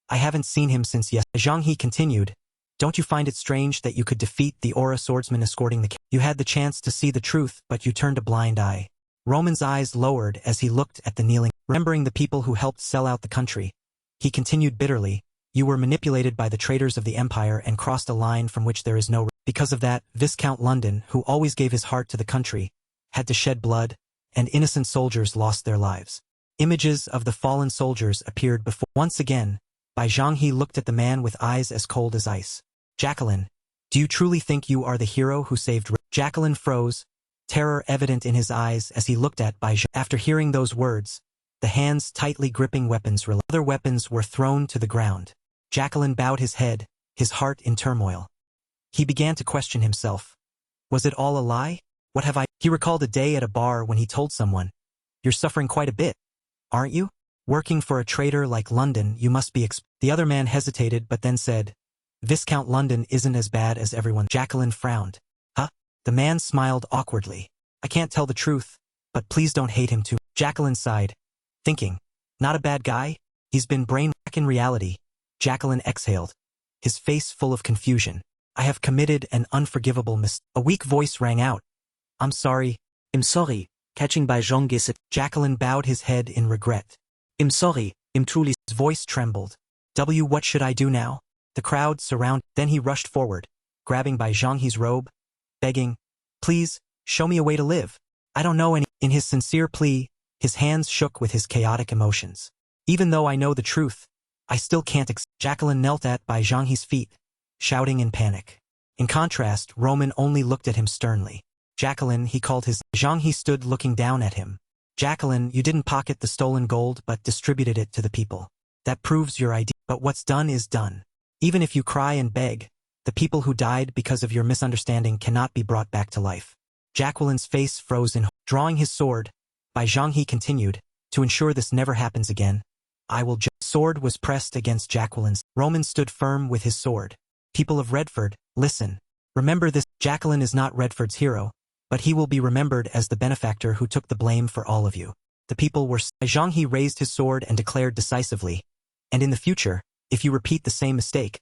I haven't seen him since yes. Zhang he continued. Don't you find it strange that you could defeat the Aura swordsman escorting the... You had the chance to see the truth, but you turned a blind eye. Roman's eyes lowered as he looked at the kneeling. Remembering the people who helped sell out the country, he continued bitterly, "You were manipulated by the traitors of the Empire and crossed a line from which there is no. Because of that, Viscount London, who always gave his heart to the country, had to shed blood, and innocent soldiers lost their lives." Images of the fallen soldiers appeared before. Once again, Bai Zhanghe looked at the man with eyes as cold as ice. "Jacqueline, do you truly think you are the hero who saved?" Jacqueline froze, terror evident in his eyes as he looked at Bai Zhanghe. After hearing those words, the hands tightly gripping weapons relaxed. Other weapons were thrown to the ground. Jacqueline bowed his head, his heart in turmoil. He began to question himself. Was it all a lie? What have I? He recalled a day at a bar when he told someone, "You're suffering quite a bit, aren't you? Working for a traitor like London, you must be." The other man hesitated but then said, "Viscount London isn't as bad as everyone." Jacqueline frowned. "Huh?" The man smiled awkwardly. "I can't tell the truth, but please don't hate him too." Jacqueline sighed, thinking, "Not a bad guy? He's been brainwashed." Back in reality, Jacqueline exhaled, his face full of confusion. "I have committed an unforgivable mistake." A weak voice rang out. "I'm sorry." I'm sorry, catching Bai Zhanghe. Jacqueline bowed his head in regret. I'm sorry, I'm truly. His voice trembled. What should I do now?" The crowd surrounded. Then he rushed forward, grabbing Bai Zhanghe's robe, begging, "Please, show me a way to live. I don't know any." In his sincere plea, his hands shook with his chaotic emotions. "Even though I know the truth, I still can't." Jacqueline knelt at Bai Zhanghe's feet, shouting in panic. In contrast, Roman only looked at him sternly. "Jacqueline," he called his. Zhanghe stood looking down at him. "Jacqueline, you didn't pocket the stolen gold but distributed it to the people. That proves your idea. But what's done is done. Even if you cry and beg, the people who died because of your misunderstanding cannot be brought back to life." Jacqueline's face froze in. Drawing his sword, Bai Zhanghe continued, "To ensure this never happens again, I will." Sword was pressed against Jacqueline's. Roman stood firm with his sword. "People of Redford, listen. Remember this. Jacqueline is not Redford's hero, but he will be remembered as the benefactor who took the blame for all of you." The people were. Zhanghe raised his sword and declared decisively, "And in the future, if you repeat the same mistake,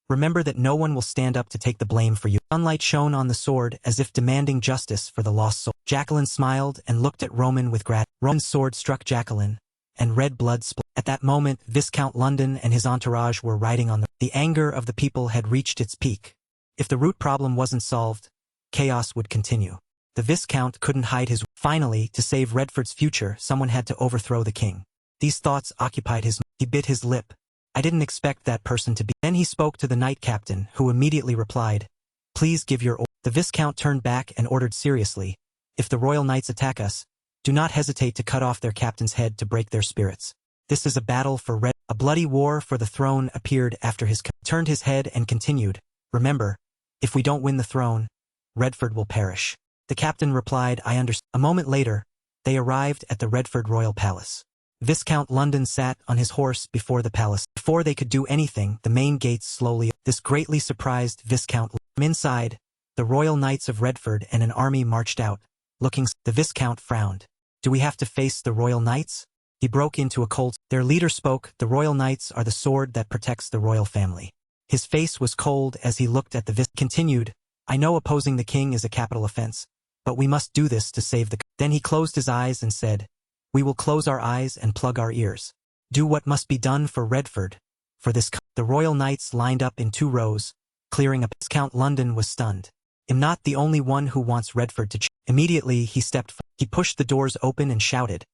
remember that no one will stand up to take the blame for you." Sunlight shone on the sword as if demanding justice for the lost soul. Jacqueline smiled and looked at Roman with gratitude. Roman's sword struck Jacqueline, and red blood split. At that moment, Viscount London and his entourage were riding on the anger of the people had reached its peak. If the root problem wasn't solved, chaos would continue. The Viscount couldn't hide his. Finally, to save Redford's future, someone had to overthrow the king. These thoughts occupied his. He bit his lip. "I didn't expect that person to be." Then he spoke to the knight captain, who immediately replied, "Please give your order." The Viscount turned back and ordered seriously, "If the royal knights attack us, do not hesitate to cut off their captain's head to break their spirits. This is a battle for Red." A bloody war for the throne appeared after his. Turned his head and continued, "Remember, if we don't win the throne, Redford will perish." The captain replied, "I understand." A moment later, they arrived at the Redford Royal Palace. Viscount London sat on his horse before the palace. Before they could do anything, the main gates slowly. This greatly surprised Viscount. From inside, the Royal Knights of Redford and an army marched out, looking. The Viscount frowned. "Do we have to face the Royal Knights?" He broke into a cold. Their leader spoke. "The Royal Knights are the sword that protects the royal family." His face was cold as he looked at the continued, "I know opposing the king is a capital offense, but we must do this to save the." Then he closed his eyes and said, "We will close our eyes and plug our ears. Do what must be done for Redford. For this." The Royal Knights lined up in 2 rows, clearing a. Viscount London was stunned. "I'm not the only one who wants Redford to. Immediately he stepped forward. He pushed the doors open and shouted,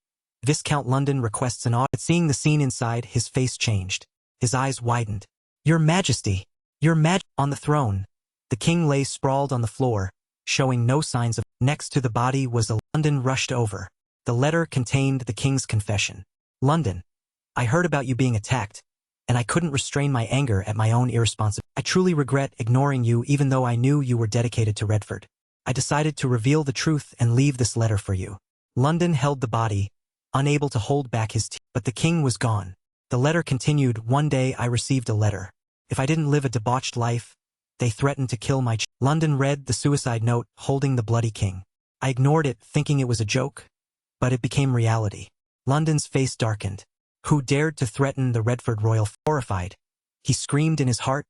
"Viscount London requests an audit." Seeing the scene inside, his face changed. His eyes widened. "Your Majesty! Your On the throne, the king lay sprawled on the floor, showing no signs of. Next to the body was a. London rushed over. The letter contained the king's confession. "London, I heard about you being attacked, and I couldn't restrain my anger at my own irresponsibility. I truly regret ignoring you even though I knew you were dedicated to Redford. I decided to reveal the truth and leave this letter for you." London held the body, unable to hold back his tears. But the king was gone. The letter continued, "One day I received a letter. If I didn't live a debauched life, they threatened to kill my London read the suicide note, holding the bloody king. "I ignored it, thinking it was a joke, but it became reality." London's face darkened. "Who dared to threaten the Redford royal?" Horrified, he screamed in his heart.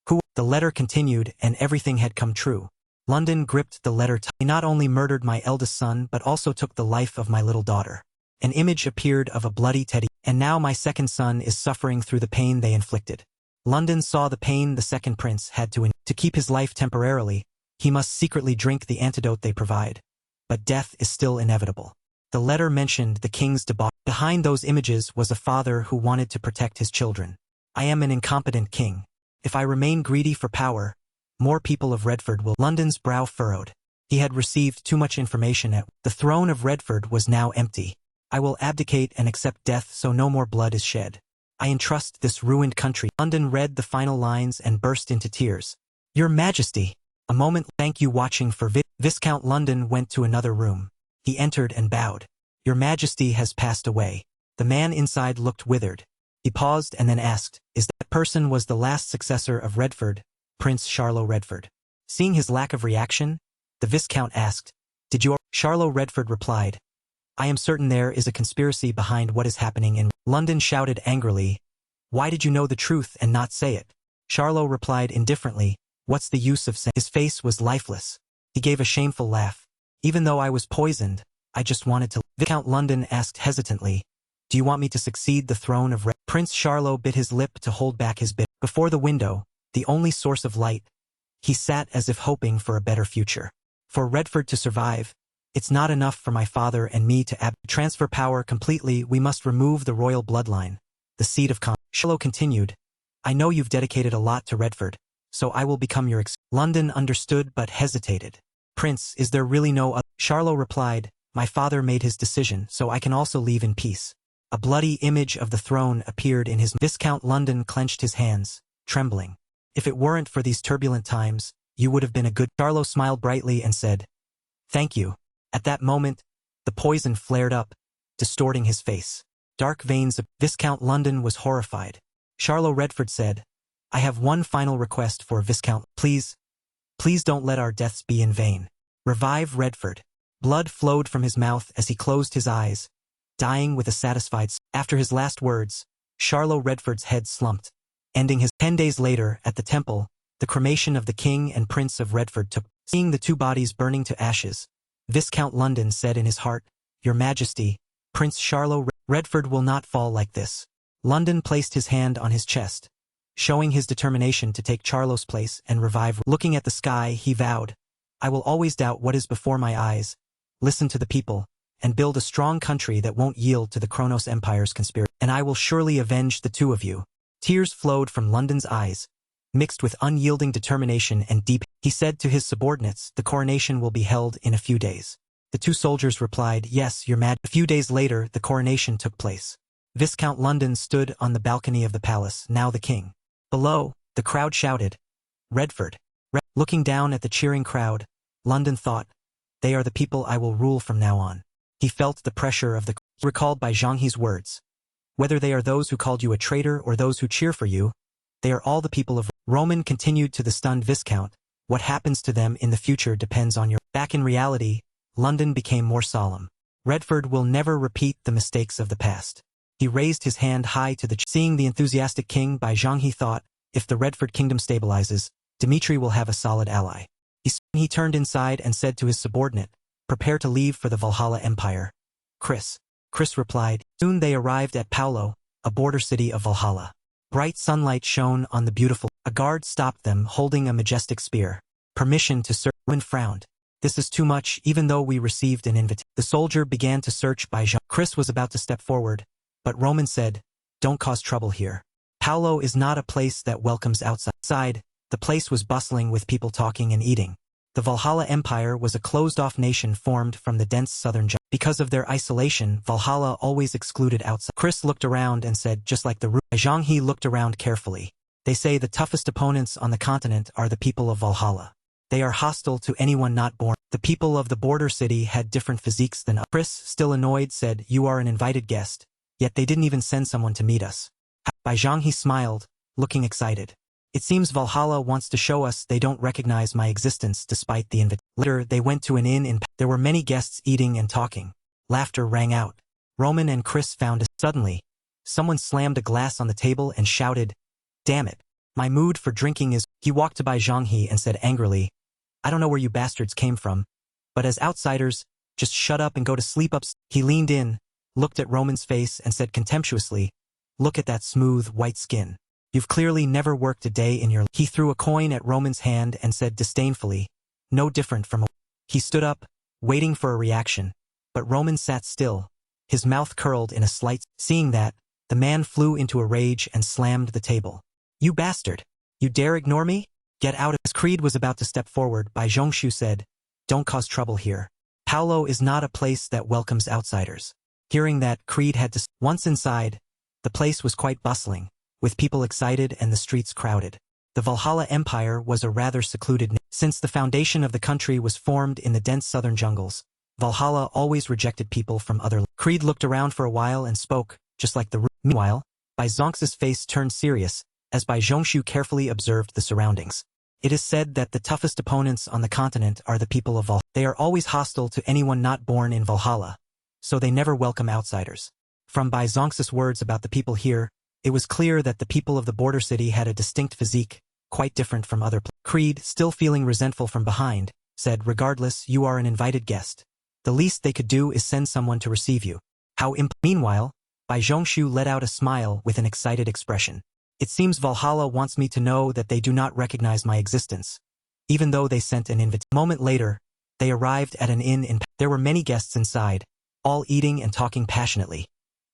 "Who?" The letter continued, and everything had come true. London gripped the letter T. He not only murdered my eldest son but also took the life of my little daughter. An image appeared of a bloody teddy, and now my second son is suffering through the pain they inflicted. London saw the pain the second prince had to keep his life temporarily. He must secretly drink the antidote they provide. But death is still inevitable. The letter mentioned the king's debauch. Behind those images was a father who wanted to protect his children. I am an incompetent king. If I remain greedy for power, more people of Redford will. London's brow furrowed. He had received too much information the throne of Redford was now empty. I will abdicate and accept death so no more blood is shed. I entrust this ruined country. London read the final lines and burst into tears. Your Majesty. A moment. Thank you watching for Viscount London went to another room. He entered and bowed. Your Majesty has passed away. The man inside looked withered. He paused and then asked, is that person was the last successor of Redford, Prince Charlo Redford. Seeing his lack of reaction, the Viscount asked, did you? Charlo Redford replied, I am certain there is a conspiracy behind what is happening in. London shouted angrily, why did you know the truth and not say it? Charlo replied indifferently, what's the use of saying? His face was lifeless. He gave a shameful laugh. Even though I was poisoned, I just wanted to. Viscount London asked hesitantly, do you want me to succeed the throne of Prince Charlo bit his lip to hold back his bit. Before the window, the only source of light, he sat as if hoping for a better future. For Redford to survive, it's not enough for my father and me to transfer power completely. We must remove the royal bloodline, the seed of Cana. Charlo continued, I know you've dedicated a lot to Redford, so I will become your London understood but hesitated. Prince, is there really no other? Charlo replied, my father made his decision, so I can also leave in peace. A bloody image of the throne appeared in his. Viscount London clenched his hands, trembling. If it weren't for these turbulent times, you would have been a good. Charlo smiled brightly and said, thank you. At that moment, the poison flared up, distorting his face. Dark veins of. Viscount London was horrified. Charlo Redford said, I have one final request for Viscount. Please don't let our deaths be in vain. Revive Redford. Blood flowed from his mouth as he closed his eyes, dying with a satisfied. After his last words, Charlo Redford's head slumped, ending his. 10 days later, at the temple, the cremation of the king and prince of Redford took. Seeing the two bodies burning to ashes, Viscount London said in his heart, Your Majesty, Prince Charlo Redford will not fall like this. London placed his hand on his chest, showing his determination to take Charlo's place and revive. Looking at the sky, he vowed, I will always doubt what is before my eyes, listen to the people, and build a strong country that won't yield to the Kronos Empire's conspiracy. And I will surely avenge the two of you. Tears flowed from London's eyes, mixed with unyielding determination and deep. He said to his subordinates, the coronation will be held in a few days. The two soldiers replied, yes, Your Majesty. A few days later, the coronation took place. Viscount London stood on the balcony of the palace, now the king. Below, the crowd shouted, Redford. Looking down at the cheering crowd, London thought, they are the people I will rule from now on. He felt the pressure of the. Recalled by Zhang He's words. Whether they are those who called you a traitor or those who cheer for you, they are all the people of. Roman continued to the stunned Viscount, what happens to them in the future depends on your. Back in reality, London became more solemn. Redford will never repeat the mistakes of the past. He raised his hand high to the. Seeing the enthusiastic king, Bai Zhang he thought, if the Redford kingdom stabilizes, Dimitri will have a solid ally. He turned inside and said to his subordinate, prepare to leave for the Valhalla Empire. Chris replied. Soon they arrived at Paulo, a border city of Valhalla. Bright sunlight shone on the beautiful. A guard stopped them holding a majestic spear. Permission to search. Roman frowned. This is too much even though we received an invitation. The soldier began to search by Jean. Chris was about to step forward, but Roman said, don't cause trouble here. Paulo is not a place that welcomes outside. The place was bustling with people talking and eating. The Valhalla Empire was a closed-off nation formed from the dense southern jungle. Because of their isolation, Valhalla always excluded outside. Chris looked around and said, just like the root. Zhang He looked around carefully. They say the toughest opponents on the continent are the people of Valhalla. They are hostile to anyone not born. The people of the border city had different physiques than us. Chris, still annoyed, said, you are an invited guest, yet they didn't even send someone to meet us. Bai Zhang He smiled, looking excited. It seems Valhalla wants to show us they don't recognize my existence despite the invitation. Later, they went to an inn in. There were many guests eating and talking. Laughter rang out. Roman and Chris found it. Suddenly, someone slammed a glass on the table and shouted, damn it. My mood for drinking is. He walked to Bai Zhang He and said angrily, I don't know where you bastards came from, but as outsiders, just shut up and go to sleep up. He leaned in, looked at Roman's face and said contemptuously, look at that smooth, white skin. You've clearly never worked a day in your life. He threw a coin at Roman's hand and said disdainfully, no different from a... He stood up, waiting for a reaction, but Roman sat still, his mouth curled in a slight... Seeing that, the man flew into a rage and slammed the table. You bastard! You dare ignore me? Get out of... As Creed was about to step forward, Bai Zhongshu said, don't cause trouble here. Paolo is not a place that welcomes outsiders. Hearing that, Creed had to... Once inside, the place was quite bustling, with people excited and the streets crowded. The Valhalla Empire was a rather secluded... Since the foundation of the country was formed in the dense southern jungles, Valhalla always rejected people from other... Creed looked around for a while and spoke, just like the... Meanwhile, Bai Zong's face turned serious, as Bai Zhongshu carefully observed the surroundings. It is said that the toughest opponents on the continent are the people of Valhalla. They are always hostile to anyone not born in Valhalla, so they never welcome outsiders. From Bai Zong's words about the people here, it was clear that the people of the border city had a distinct physique, quite different from other... Creed, still feeling resentful from behind, said, regardless, you are an invited guest. The least they could do is send someone to receive you. Meanwhile, Bai Zhongshu let out a smile with an excited expression. It seems Valhalla wants me to know that they do not recognize my existence, even though they sent an invitation. A moment later, they arrived at an inn in... There were many guests inside, all eating and talking passionately.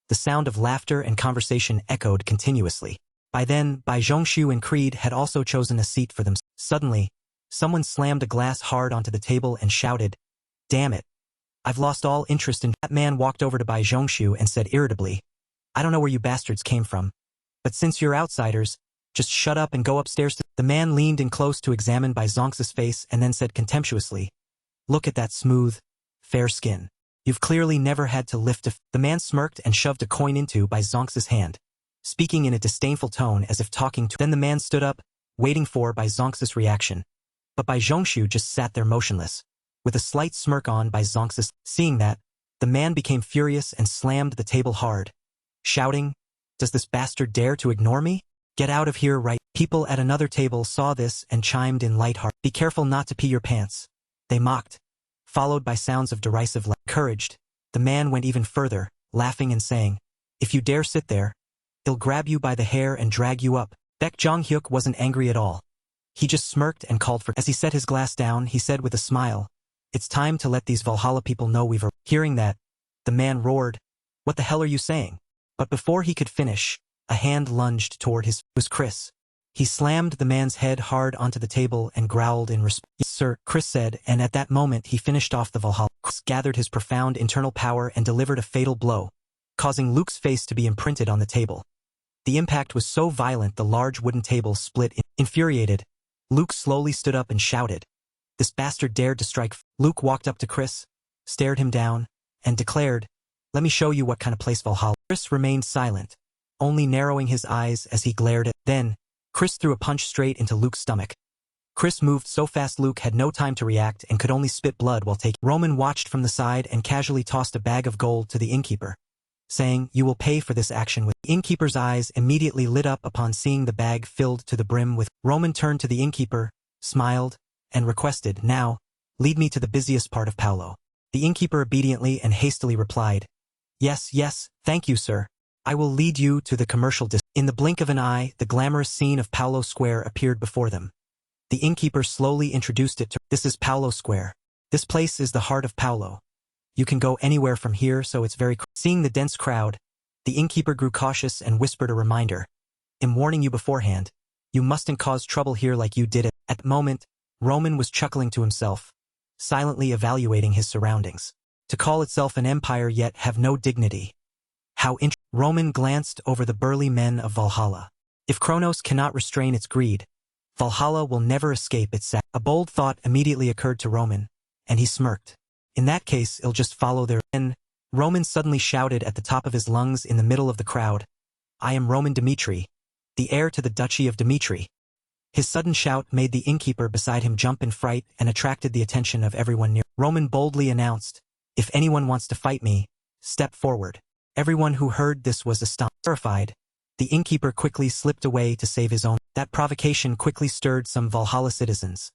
The sound of laughter and conversation echoed continuously. By then, Bai Zhongshu and Creed had also chosen a seat for them. Suddenly, someone slammed a glass hard onto the table and shouted, damn it. I've lost all interest in... That man walked over to Bai Zhongshu and said irritably, I don't know where you bastards came from, but since you're outsiders, just shut up and go upstairs to... The man leaned in close to examine Bai Zong's face and then said contemptuously, look at that smooth, fair skin. You've clearly never had to lift a... The man smirked and shoved a coin into Bai Zong's hand, speaking in a disdainful tone as if talking to... Then the man stood up, waiting for Bai Zong's reaction. But Bai Zhongshu just sat there motionless, with a slight smirk on Bai Zong's... Seeing that, the man became furious and slammed the table hard, shouting, does this bastard dare to ignore me? Get out of here right... People at another table saw this and chimed in lighthearted. Be careful not to pee your pants. They mocked, followed by sounds of derisive laughter. Encouraged, the man went even further, laughing and saying, if you dare sit there, he'll grab you by the hair and drag you up. Baek Jong-hyuk wasn't angry at all. He just smirked and called for... As he set his glass down, he said with a smile, it's time to let these Valhalla people know we've... Hearing that, the man roared, what the hell are you saying? But before he could finish, a hand lunged toward his... It was Chris. He slammed the man's head hard onto the table and growled in response. Yes, sir, Chris said, and at that moment he finished off the Valhalla. Chris gathered his profound internal power and delivered a fatal blow, causing Luke's face to be imprinted on the table. The impact was so violent the large wooden table split. Infuriated, Luke slowly stood up and shouted, this bastard dared to strike. Luke walked up to Chris, stared him down, and declared, let me show you what kind of place Valhalla. Chris remained silent, only narrowing his eyes as he glared at... Then, Chris threw a punch straight into Luke's stomach. Chris moved so fast Luke had no time to react and could only spit blood while taking... Roman watched from the side and casually tossed a bag of gold to the innkeeper, saying, you will pay for this action with... The innkeeper's eyes immediately lit up upon seeing the bag filled to the brim with... Roman turned to the innkeeper, smiled, and requested, now, lead me to the busiest part of Paolo. The innkeeper obediently and hastily replied, yes, thank you, sir. I will lead you to the commercial district. In the blink of an eye, the glamorous scene of Paolo Square appeared before them. The innkeeper slowly introduced it to... This is Paolo Square. This place is the heart of Paolo. You can go anywhere from here, so it's very... Seeing the dense crowd, the innkeeper grew cautious and whispered a reminder. I'm warning you beforehand. You mustn't cause trouble here like you did it. At the moment, Roman was chuckling to himself, silently evaluating his surroundings. To call itself an empire yet have no dignity. How Roman glanced over the burly men of Valhalla. If Kronos cannot restrain its greed, Valhalla will never escape its sack. A bold thought immediately occurred to Roman, and he smirked. In that case, it'll just follow their... Then, Roman suddenly shouted at the top of his lungs in the middle of the crowd, I am Roman Dmitri, the heir to the Duchy of Dmitri. His sudden shout made the innkeeper beside him jump in fright and attracted the attention of everyone near. Roman boldly announced, if anyone wants to fight me, step forward. Everyone who heard this was astonished. Terrified, the innkeeper quickly slipped away to save his own. That provocation quickly stirred some Valhalla citizens.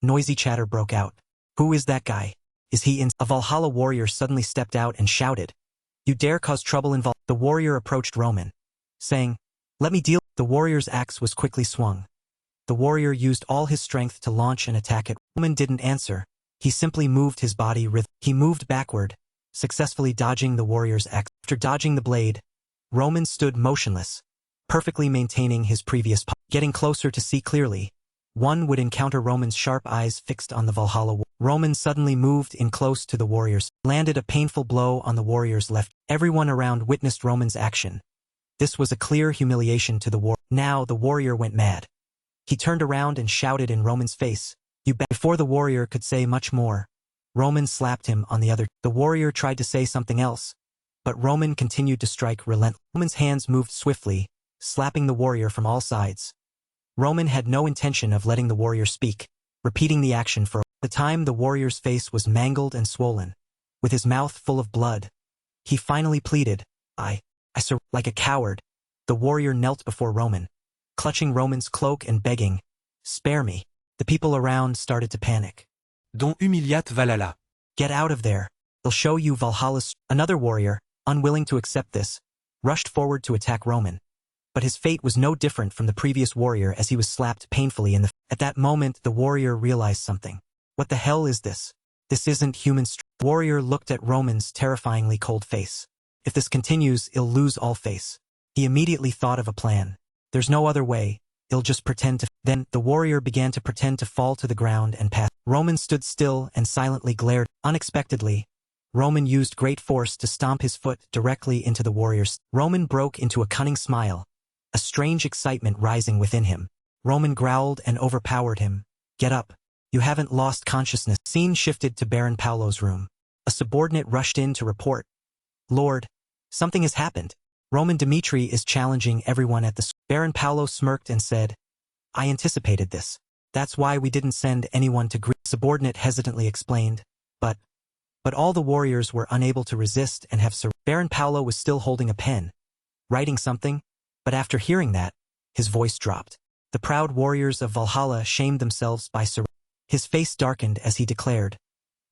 Noisy chatter broke out. Who is that guy? Is he in? A Valhalla warrior suddenly stepped out and shouted. You dare cause trouble in Val? The warrior approached Roman, saying, let me deal. The warrior's axe was quickly swung. The warrior used all his strength to launch an attack at Roman. Didn't answer. He simply moved his body He moved backward, successfully dodging the warrior's axe. After dodging the blade, Roman stood motionless, perfectly maintaining his previous posture. Getting closer to see clearly, one would encounter Roman's sharp eyes fixed on the Valhalla. Roman suddenly moved in close to the warriors, landed a painful blow on the warrior's left. Everyone around witnessed Roman's action. This was a clear humiliation to the warrior. Now the warrior went mad. He turned around and shouted in Roman's face, you bet. Before the warrior could say much more, Roman slapped him on the other. The warrior tried to say something else, but Roman continued to strike relentlessly. Roman's hands moved swiftly, slapping the warrior from all sides. Roman had no intention of letting the warrior speak, repeating the action for the time. The warrior's face was mangled and swollen, with his mouth full of blood. He finally pleaded, I surrender. Like a coward, the warrior knelt before Roman, clutching Roman's cloak and begging, spare me. The people around started to panic. Don humiliat Valhalla. Get out of there. They'll show you Valhalla's. Another warrior, unwilling to accept this, rushed forward to attack Roman. But his fate was no different from the previous warrior as he was slapped painfully in the. At that moment, the warrior realized something. What the hell is this? This isn't human strength. The warrior looked at Roman's terrifyingly cold face. If this continues, he'll lose all face. He immediately thought of a plan. There's no other way. He'll just pretend to. Then, the warrior began to pretend to fall to the ground and pass. Roman stood still and silently glared. Unexpectedly, Roman used great force to stomp his foot directly into the warrior's. Roman broke into a cunning smile, a strange excitement rising within him. Roman growled and overpowered him. Get up. You haven't lost consciousness. Scene shifted to Baron Paolo's room. A subordinate rushed in to report. Lord, something has happened. Roman Dimitri is challenging everyone at the. Baron Paolo smirked and said, I anticipated this. That's why we didn't send anyone to greet. Subordinate hesitantly explained, but all the warriors were unable to resist and have surrendered. Baron Paolo was still holding a pen, writing something, but after hearing that, his voice dropped. The proud warriors of Valhalla shamed themselves by surrendering. His face darkened as he declared,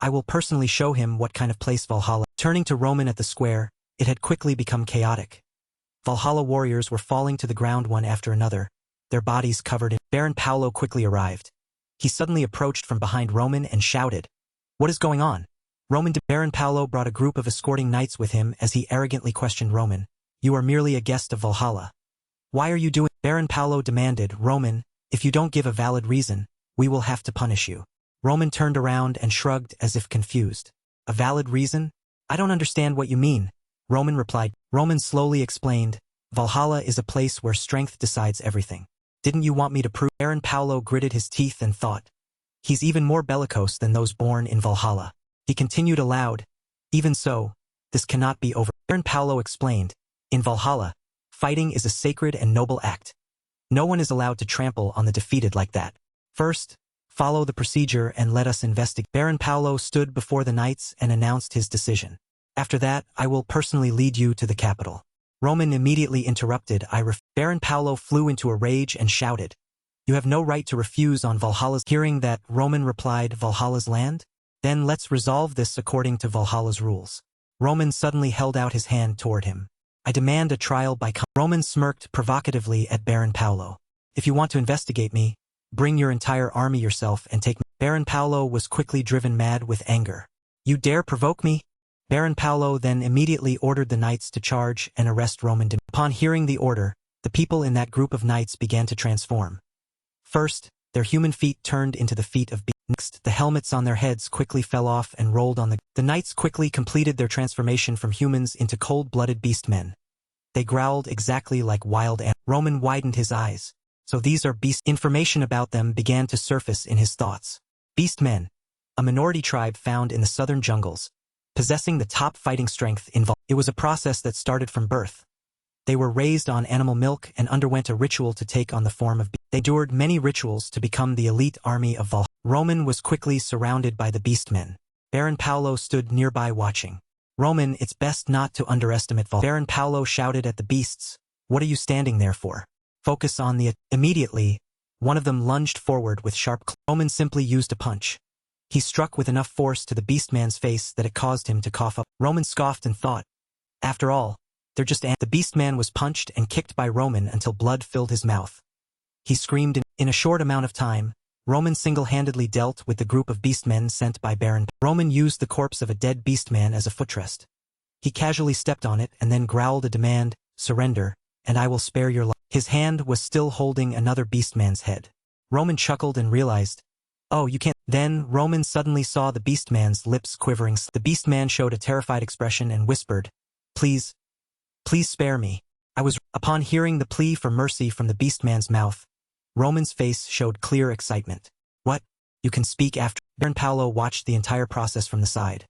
I will personally show him what kind of place Valhalla. Turning to Roman at the square, it had quickly become chaotic. Valhalla warriors were falling to the ground one after another, their bodies covered in. Baron Paolo quickly arrived. He suddenly approached from behind Roman and shouted, what is going on? Baron Paolo brought a group of escorting knights with him as he arrogantly questioned Roman. You are merely a guest of Valhalla. Why are you doing? Baron Paolo demanded. Roman, if you don't give a valid reason, we will have to punish you. Roman turned around and shrugged as if confused. A valid reason? I don't understand what you mean, Roman replied. Roman slowly explained, Valhalla is a place where strength decides everything. Didn't you want me to prove? Baron Paolo gritted his teeth and thought. He's even more bellicose than those born in Valhalla. He continued aloud, even so, this cannot be over. Baron Paolo explained, in Valhalla, fighting is a sacred and noble act. No one is allowed to trample on the defeated like that. First, follow the procedure and let us investigate. Baron Paolo stood before the knights and announced his decision. After that, I will personally lead you to the capital. Roman immediately interrupted. Baron Paolo flew into a rage and shouted, you have no right to refuse on Valhalla's. Hearing that, Roman replied, Valhalla's land? Then let's resolve this according to Valhalla's rules. Roman suddenly held out his hand toward him. I demand a trial by. Roman smirked provocatively at Baron Paolo. If you want to investigate me, bring your entire army yourself and take me. Baron Paolo was quickly driven mad with anger. You dare provoke me? Baron Paolo then immediately ordered the knights to charge and arrest Roman. Upon hearing the order, the people in that group of knights began to transform. First, their human feet turned into the feet of beasts. Next, the helmets on their heads quickly fell off and rolled on the. The knights quickly completed their transformation from humans into cold-blooded beastmen. They growled exactly like wild animals. Roman widened his eyes. So these are beasts. Information about them began to surface in his thoughts. Beastmen, a minority tribe found in the southern jungles, possessing the top fighting strength in Valhalla. It was a process that started from birth. They were raised on animal milk and underwent a ritual to take on the form of beast. They endured many rituals to become the elite army of Valhalla. Roman was quickly surrounded by the beastmen. Baron Paolo stood nearby watching. Roman, it's best not to underestimate Valhalla. Baron Paolo shouted at the beasts, what are you standing there for? Focus on the. Immediately, One of them lunged forward with sharp claws. Roman simply used a punch. He struck with enough force to the beastman's face that it caused him to cough up. Roman scoffed and thought, after all, they're just ants. The beastman was punched and kicked by Roman until blood filled his mouth. He screamed. In a short amount of time, Roman single-handedly dealt with the group of beastmen sent by Baron. Roman used the corpse of a dead beastman as a footrest. He casually stepped on it and then growled a demand, surrender, and I will spare your life. His hand was still holding another beastman's head. Roman chuckled and realized, oh, you can't. Then Roman suddenly saw the beastman's lips quivering. The beastman showed a terrified expression and whispered, please spare me. Upon hearing the plea for mercy from the beastman's mouth, Roman's face showed clear excitement. What? You can speak after. Baron Paolo watched the entire process from the side.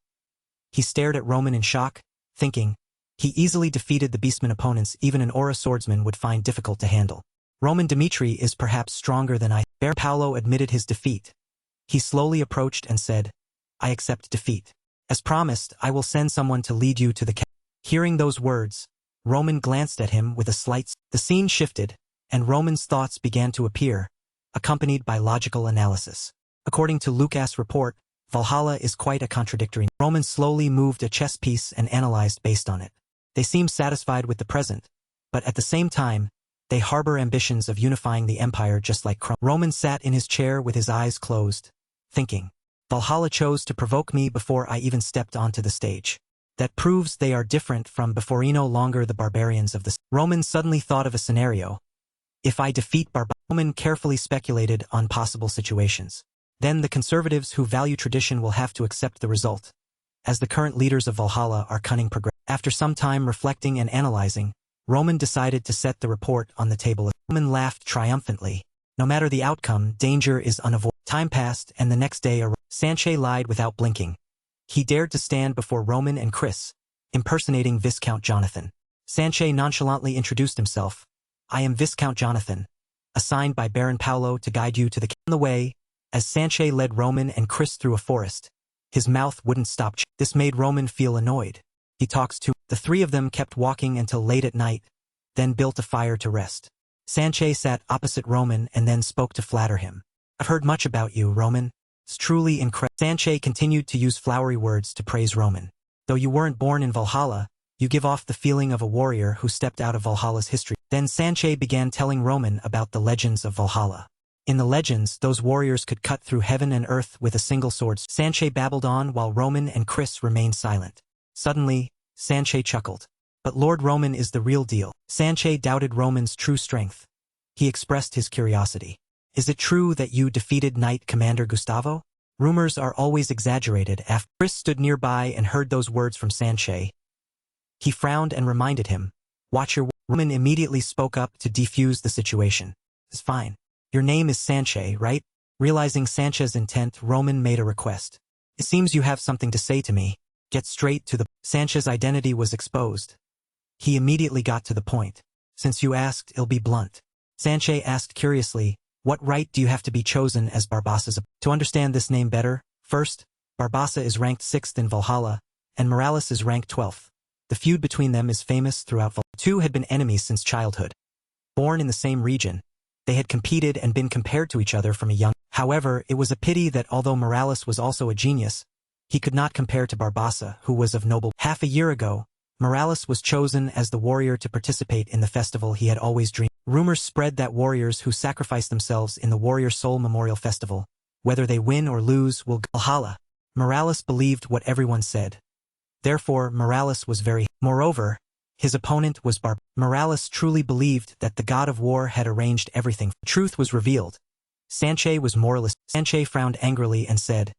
He stared at Roman in shock, thinking, he easily defeated the beastman opponents even an aura swordsman would find difficult to handle. Roman Dimitri is perhaps stronger than I. Baron Paolo admitted his defeat. He slowly approached and said, I accept defeat. As promised, I will send someone to lead you to the Hearing those words, Roman glanced at him with a slight. The scene shifted, and Roman's thoughts began to appear, accompanied by logical analysis. According to Lucas' report, Valhalla is quite a contradictory. Roman slowly moved a chess piece and analyzed based on it. They seem satisfied with the present, but at the same time, they harbor ambitions of unifying the empire just like Roman sat in his chair with his eyes closed, thinking, Valhalla chose to provoke me before I even stepped onto the stage. That proves they are different from before no longer the barbarians of the. Roman suddenly thought of a scenario. If I defeat Roman carefully speculated on possible situations. Then the conservatives who value tradition will have to accept the result, as the current leaders of Valhalla are cunning progress. After some time reflecting and analyzing, Roman decided to set the report on the table. Roman laughed triumphantly. No matter the outcome, danger is unavoidable. Time passed and the next day Sanchez lied without blinking. He dared to stand before Roman and Chris, impersonating Viscount Jonathan. Sanchez nonchalantly introduced himself. I am Viscount Jonathan, assigned by Baron Paolo to guide you to the On the way, as Sanchez led Roman and Chris through a forest, his mouth wouldn't stop. This made Roman feel annoyed. He talks to. The three of them kept walking until late at night, then built a fire to rest. Sanchez sat opposite Roman and then spoke to flatter him. I've heard much about you, Roman. It's truly incredible. Sanchez continued to use flowery words to praise Roman. Though you weren't born in Valhalla, you give off the feeling of a warrior who stepped out of Valhalla's history. Then Sanchez began telling Roman about the legends of Valhalla. In the legends, those warriors could cut through heaven and earth with a single sword. Sanchez babbled on while Roman and Chris remained silent. Suddenly, Sanchez chuckled. But Lord Roman is the real deal. Sanchez doubted Roman's true strength. He expressed his curiosity. Is it true that you defeated Knight Commander Gustavo? Rumors are always exaggerated. After Chris stood nearby and heard those words from Sanchez, he frowned and reminded him, watch your. Roman immediately spoke up to defuse the situation. It's fine. Your name is Sanchez, right? Realizing Sanchez's intent, Roman made a request. It seems you have something to say to me. Get straight to the. Sanchez's identity was exposed. He immediately got to the point. Since you asked, it'll be blunt. Sanchez asked curiously, what right do you have to be chosen as Barbassa's? To understand this name better, first, Barbassa is ranked 6th in Valhalla, and Morales is ranked 12th. The feud between them is famous throughout Valhalla. The two had been enemies since childhood. Born in the same region, they had competed and been compared to each other from a young. However, it was a pity that although Morales was also a genius, he could not compare to Barbassa, who was of noble. Half a year ago, Morales was chosen as the warrior to participate in the festival he had always dreamed. Rumors spread that warriors who sacrifice themselves in the Warrior Soul Memorial Festival, whether they win or lose, will go Valhalla. Morales believed what everyone said. Therefore, Morales was very. Moreover, his opponent was Morales truly believed that the god of war had arranged everything. Truth was revealed. Sanchez was moralist. Sanchez frowned angrily and said,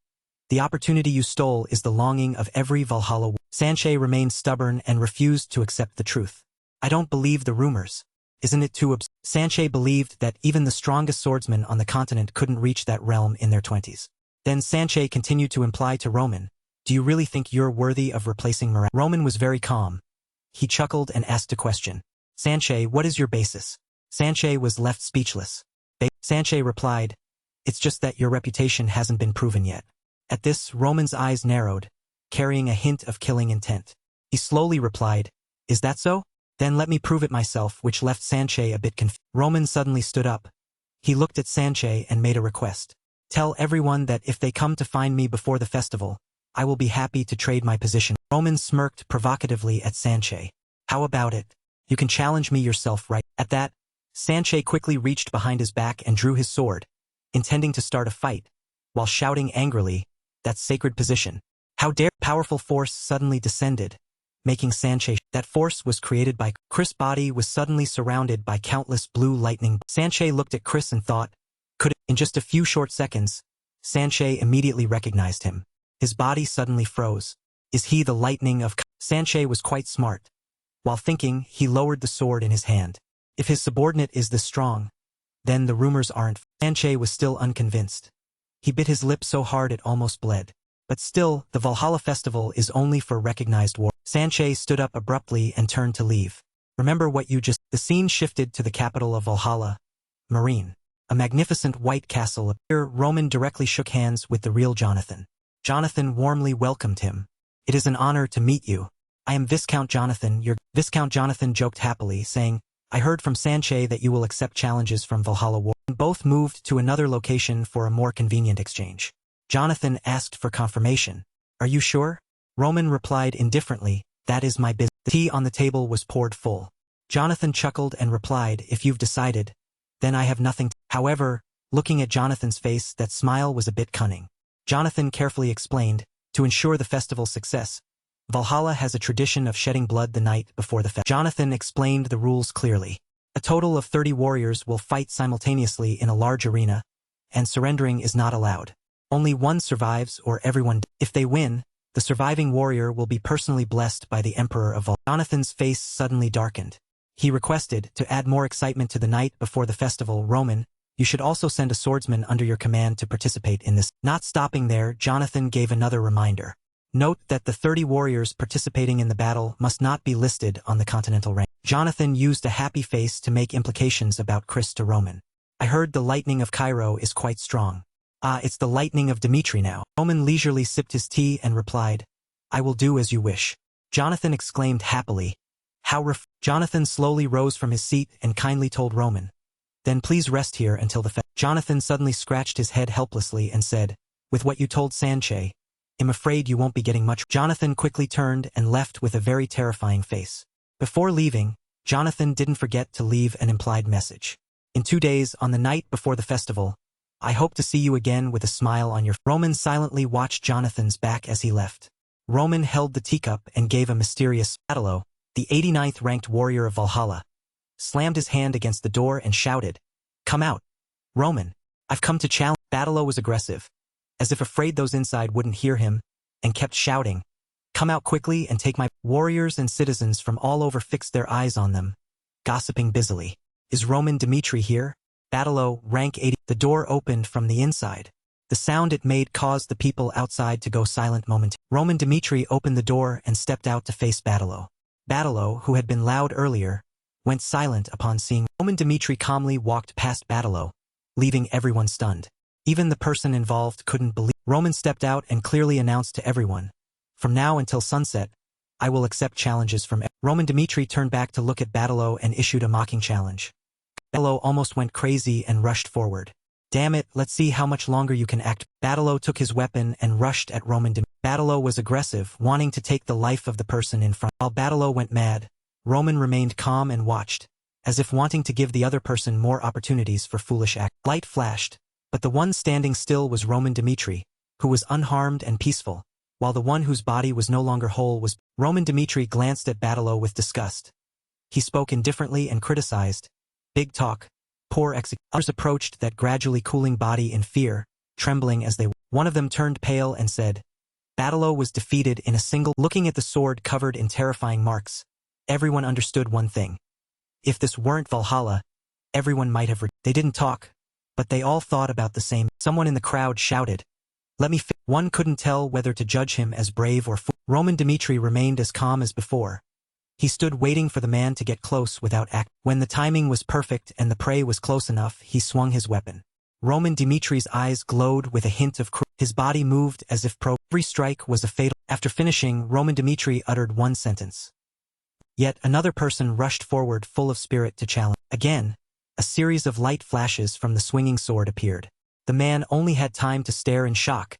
the opportunity you stole is the longing of every Valhalla. Sanchez remained stubborn and refused to accept the truth. I don't believe the rumors. Isn't it too Sanchez believed that even the strongest swordsmen on the continent couldn't reach that realm in their 20s. Then Sanchez continued to imply to Roman, do you really think you're worthy of replacing Morales? Roman was very calm. He chuckled and asked a question. Sanchez, what is your basis? Sanchez was left speechless. Sanchez replied, it's just that your reputation hasn't been proven yet. At this, Roman's eyes narrowed, carrying a hint of killing intent. He slowly replied, is that so? Then let me prove it myself, which left Sanchez a bit confused. Roman suddenly stood up. He looked at Sanche and made a request. Tell everyone that if they come to find me before the festival, I will be happy to trade my position. Roman smirked provocatively at Sanche. How about it? You can challenge me yourself, right? At that, Sanche quickly reached behind his back and drew his sword, intending to start a fight, while shouting angrily, "That's sacred position. How dare!" Powerful force suddenly descended, making Sanche. That force was created by Chris' body was suddenly surrounded by countless blue lightning. Sanche looked at Chris and thought, could it? In just a few short seconds, Sanche immediately recognized him. His body suddenly froze. Is he the lightning of... Sanche was quite smart. While thinking, he lowered the sword in his hand. If his subordinate is this strong, then the rumors aren't... Sanche was still unconvinced. He bit his lip so hard it almost bled. But still, the Valhalla festival is only for recognized war. Sanche stood up abruptly and turned to leave. Remember what you just... The scene shifted to the capital of Valhalla, Marine. A magnificent white castle. Here, Roman directly shook hands with the real Jonathan. Jonathan warmly welcomed him. It is an honor to meet you. I am Viscount Jonathan. Viscount Jonathan joked happily, saying, I heard from Sanche that you will accept challenges from Valhalla War. Both moved to another location for a more convenient exchange. Jonathan asked for confirmation. Are you sure? Roman replied indifferently, that is my business. The tea on the table was poured full. Jonathan chuckled and replied, if you've decided, then I have nothing to... However, looking at Jonathan's face, that smile was a bit cunning. Jonathan carefully explained, to ensure the festival's success, Valhalla has a tradition of shedding blood the night before the festival. Jonathan explained the rules clearly. A total of 30 warriors will fight simultaneously in a large arena, and surrendering is not allowed. Only one survives or everyone. If they win, the surviving warrior will be personally blessed by the Emperor of Valhalla. Jonathan's face suddenly darkened. He requested, to add more excitement to the night before the festival, Roman, you should also send a swordsman under your command to participate in this. Not stopping there, Jonathan gave another reminder. Note that the 30 warriors participating in the battle must not be listed on the continental rank. Jonathan used a happy face to make implications about Chris to Roman. I heard the lightning of Cairo is quite strong. It's the lightning of Dimitri now. Roman leisurely sipped his tea and replied, I will do as you wish. Jonathan exclaimed happily. Jonathan slowly rose from his seat and kindly told Roman, then please rest here until the Jonathan suddenly scratched his head helplessly and said, with what you told Sanche, I'm afraid you won't be getting much. Jonathan quickly turned and left with a very terrifying face. Before leaving, Jonathan didn't forget to leave an implied message. In 2 days, on the night before the festival, I hope to see you again with a smile on your... Roman silently watched Jonathan's back as he left. Roman held the teacup and gave a mysterious... Yahello, the 89th ranked warrior of Valhalla, slammed his hand against the door and shouted, come out. Roman, I've come to challenge... Yahello was aggressive, as if afraid those inside wouldn't hear him, and kept shouting, come out quickly and take my... Warriors and citizens from all over fixed their eyes on them, gossiping busily. Is Roman Dimitri here? Yahello, rank 80. The door opened from the inside. The sound it made caused the people outside to go silent momentarily. Roman Dimitri opened the door and stepped out to face Yahello. Yahello, who had been loud earlier, went silent upon seeing. Roman Dimitri calmly walked past Yahello, leaving everyone stunned. Even the person involved couldn't believe. Roman stepped out and clearly announced to everyone, from now until sunset, I will accept challenges from... Roman Dimitri turned back to look at Yahello and issued a mocking challenge. Yahello almost went crazy and rushed forward. Damn it, let's see how much longer you can act. Yahello took his weapon and rushed at Roman Dimitri. Yahello was aggressive, wanting to take the life of the person in front. While Yahello went mad, Roman remained calm and watched, as if wanting to give the other person more opportunities for foolish act. Light flashed, but the one standing still was Roman Dimitri, who was unharmed and peaceful, while the one whose body was no longer whole was... Roman Dimitri glanced at Yahello with disgust. He spoke indifferently and criticized, big talk, poor execution. Others approached that gradually cooling body in fear, trembling as they... One of them turned pale and said, Yahello was defeated in a single... Looking at the sword covered in terrifying marks, everyone understood one thing. If this weren't Valhalla, everyone might have... They didn't talk, but they all thought about the same. Someone in the crowd shouted, let me... One couldn't tell whether to judge him as brave or fool. Roman Dimitri remained as calm as before. He stood waiting for the man to get close without act. When the timing was perfect and the prey was close enough, he swung his weapon. Roman Dimitri's eyes glowed with a hint of his body moved as if every strike was a fatal. After finishing, Roman Dimitri uttered one sentence. Yet another person rushed forward full of spirit to challenge. Again, A series of light flashes from the swinging sword appeared. The man only had time to stare in shock,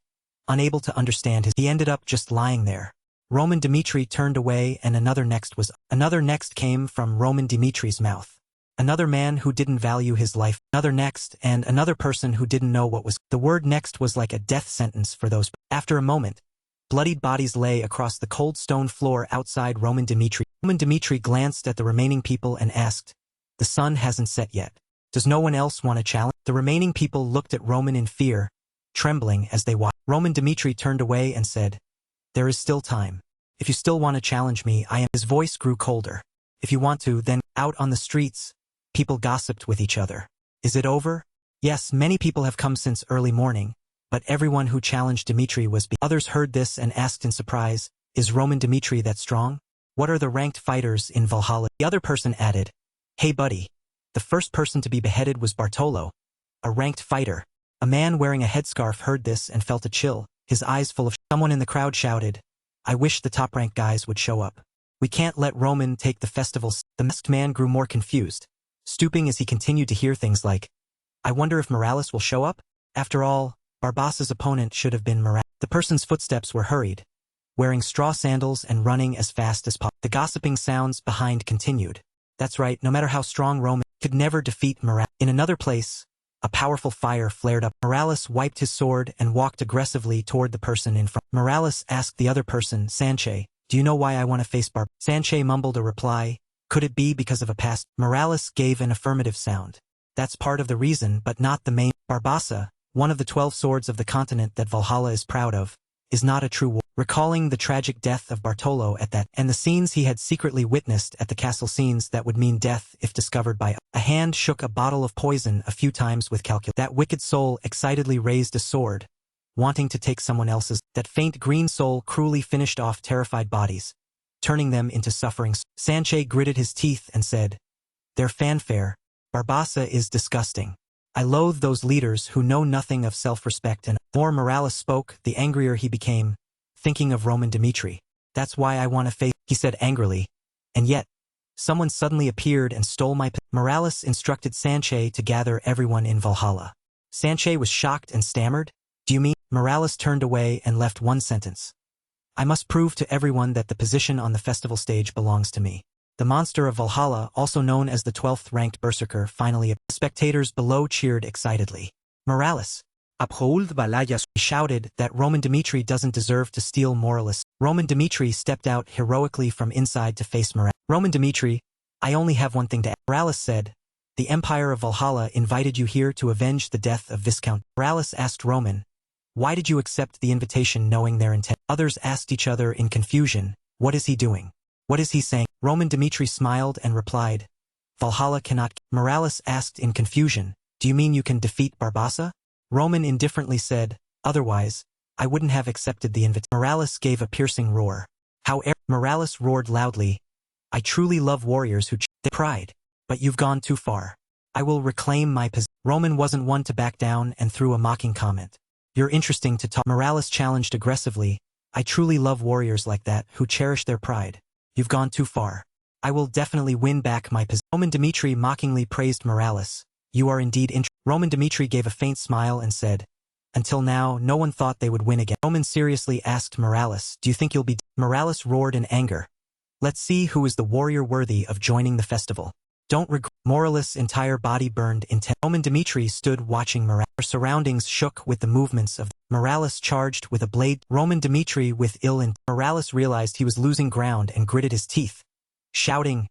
unable to understand he ended up just lying there. Roman Dmitri turned away and another next came from Roman Dmitri's mouth. Another man who didn't value his life, another next, and another person who didn't know what was. The word next was like a death sentence for those. After a moment, bloodied bodies lay across the cold stone floor outside Roman Dmitri. Roman Dmitri glanced at the remaining people and asked, "The sun hasn't set yet. Does no one else want to challenge?" The remaining people looked at Roman in fear, trembling as they watched. Roman Dmitri turned away and said, "There is still time. If you still want to challenge me, I am." His voice grew colder. "If you want to, then." Out on the streets, people gossiped with each other. "Is it over?" "Yes, many people have come since early morning, but everyone who challenged Dmitri was Others heard this and asked in surprise, "Is Roman Dmitri that strong? What are the ranked fighters in Valhalla?" The other person added, "Hey buddy, the first person to be beheaded was Bartolo, a ranked fighter." A man wearing a headscarf heard this and felt a chill, his eyes full of. Someone in the crowd shouted, "I wish the top-ranked guys would show up. We can't let Roman take the festival." The masked man grew more confused, stooping as he continued to hear things like, "I wonder if Morales will show up? After all, Barbassa's opponent should have been Morales." The person's footsteps were hurried, wearing straw sandals and running as fast as possible. The gossiping sounds behind continued. "That's right, no matter how strong Roman could never defeat Morales." In another place, a powerful fire flared up. Morales wiped his sword and walked aggressively toward the person in front. Morales asked the other person, "Sanche, do you know why I want to face Barb?" Sanche mumbled a reply. "Could it be because of a past?" Morales gave an affirmative sound. "That's part of the reason, but not the main. Barbassa, one of the 12 swords of the continent that Valhalla is proud of, is not a true war." Recalling the tragic death of Bartolo at that, and the scenes he had secretly witnessed at the castle, scenes that would mean death if discovered by a hand shook a bottle of poison a few times with calculation. That wicked soul excitedly raised a sword, wanting to take someone else's. That faint green soul cruelly finished off terrified bodies, turning them into suffering. Sanche gritted his teeth and said, "Their fanfare. Barbassa is disgusting. I loathe those leaders who know nothing of self-respect." And more Morales spoke, the angrier he became, thinking of Roman Dmitri. "That's why I want to face," he said angrily. "And yet, someone suddenly appeared and stole my." Morales instructed Sanche to gather everyone in Valhalla. Sanche was shocked and stammered, "Do you mean?" Morales turned away and left one sentence. "I must prove to everyone that the position on the festival stage belongs to me." The monster of Valhalla, also known as the 12th ranked berserker, finally. Spectators below cheered excitedly. "Morales, uphold Balayas," shouted that Roman Dmitri doesn't deserve to steal Morales. Roman Dmitri stepped out heroically from inside to face Morales. "Roman Dmitri, I only have one thing to add." Morales said, "The Empire of Valhalla invited you here to avenge the death of Viscount." Morales asked Roman, "Why did you accept the invitation knowing their intent?" Others asked each other in confusion, "What is he doing? What is he saying?" Roman Dmitri smiled and replied, "Valhalla cannot." Morales asked in confusion, "Do you mean you can defeat Barbassa?" Roman indifferently said, "Otherwise, I wouldn't have accepted the invitation." Morales gave a piercing roar. Morales roared loudly, "I truly love warriors who they pride, but you've gone too far. I will reclaim my position." Roman wasn't one to back down and threw a mocking comment. "You're interesting to talk." Morales challenged aggressively, "I truly love warriors like that who cherish their pride. You've gone too far. I will definitely win back my position." Roman Dmitri mockingly praised Morales. "You are indeed interesting." Roman Dmitri gave a faint smile and said, "Until now, no one thought they would win again." Roman seriously asked Morales, "Do you think you'll be?" Morales roared in anger. "Let's see who is the warrior worthy of joining the festival. Don't regret." Morales' entire body burned intense. Roman Dmitri stood watching Morales. Her surroundings shook with the movements of Morales charged with a blade. Roman Dmitri with ill intent. Morales realized he was losing ground and gritted his teeth, shouting.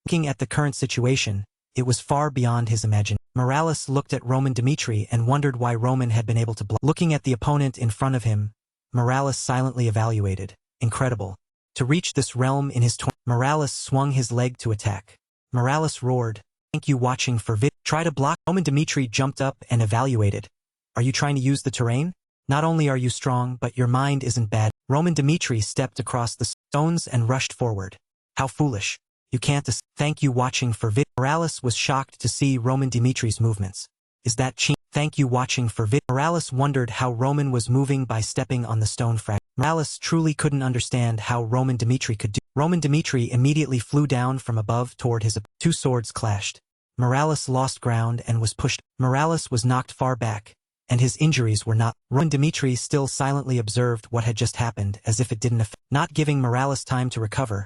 Looking at the current situation, it was far beyond his imagination. Morales looked at Roman Dmitri and wondered why Roman had been able to block. Looking at the opponent in front of him, Morales silently evaluated. Incredible. To reach this realm in his Morales swung his leg to attack. Morales roared, "Thank you watching for vid." Try to block. Roman Dmitri jumped up and evaluated. "Are you trying to use the terrain? Not only are you strong, but your mind isn't bad." Roman Dmitri stepped across the stones and rushed forward. "How foolish. You can't Thank you watching for vid." Morales was shocked to see Roman Dmitri's movements. "Is that cheat?" "Thank you watching for vid." Morales wondered how Roman was moving by stepping on the stone fragment. Morales truly couldn't understand how Roman Dmitri could do. Roman Dmitri immediately flew down from above toward his. Two swords clashed. Morales lost ground and was pushed. Morales was knocked far back, and his injuries were not. Roman Dimitri still silently observed what had just happened as if it didn't affect. Not giving Morales time to recover,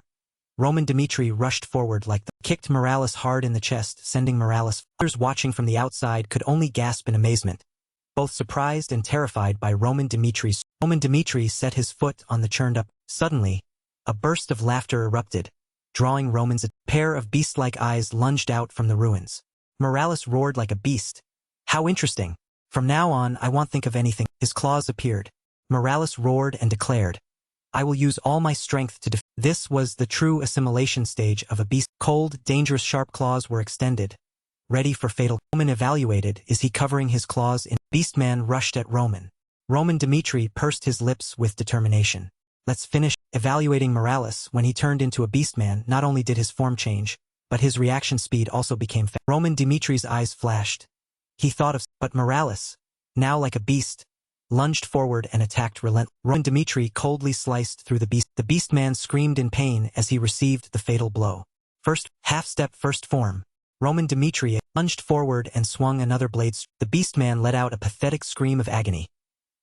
Roman Dimitri rushed forward like kicked Morales hard in the chest, sending Morales. Others watching from the outside could only gasp in amazement, both surprised and terrified by Roman Dimitri's. Roman Dimitri set his foot on the churned up. Suddenly, a burst of laughter erupted, drawing Roman's. A pair of beast-like eyes lunged out from the ruins. Morales roared like a beast. How interesting. From now on I won't think of anything. His claws appeared. Morales roared and declared, I will use all my strength to defeat. This was the true assimilation stage of a beast. Cold, dangerous sharp claws were extended, ready for fatal. Roman evaluated, is he covering his claws in? Beastman rushed at Roman. Roman Dimitri pursed his lips with determination. Let's finish. Evaluating Morales, when he turned into a beastman, not only did his form change, but his reaction speed also became fast. Roman Dimitri's eyes flashed. He thought of, but Morales, now like a beast, lunged forward and attacked relentlessly. Roman Dimitri coldly sliced through the beast. The beastman screamed in pain as he received the fatal blow. First, half-step first form. Roman Dimitri lunged forward and swung another blade. The beastman let out a pathetic scream of agony.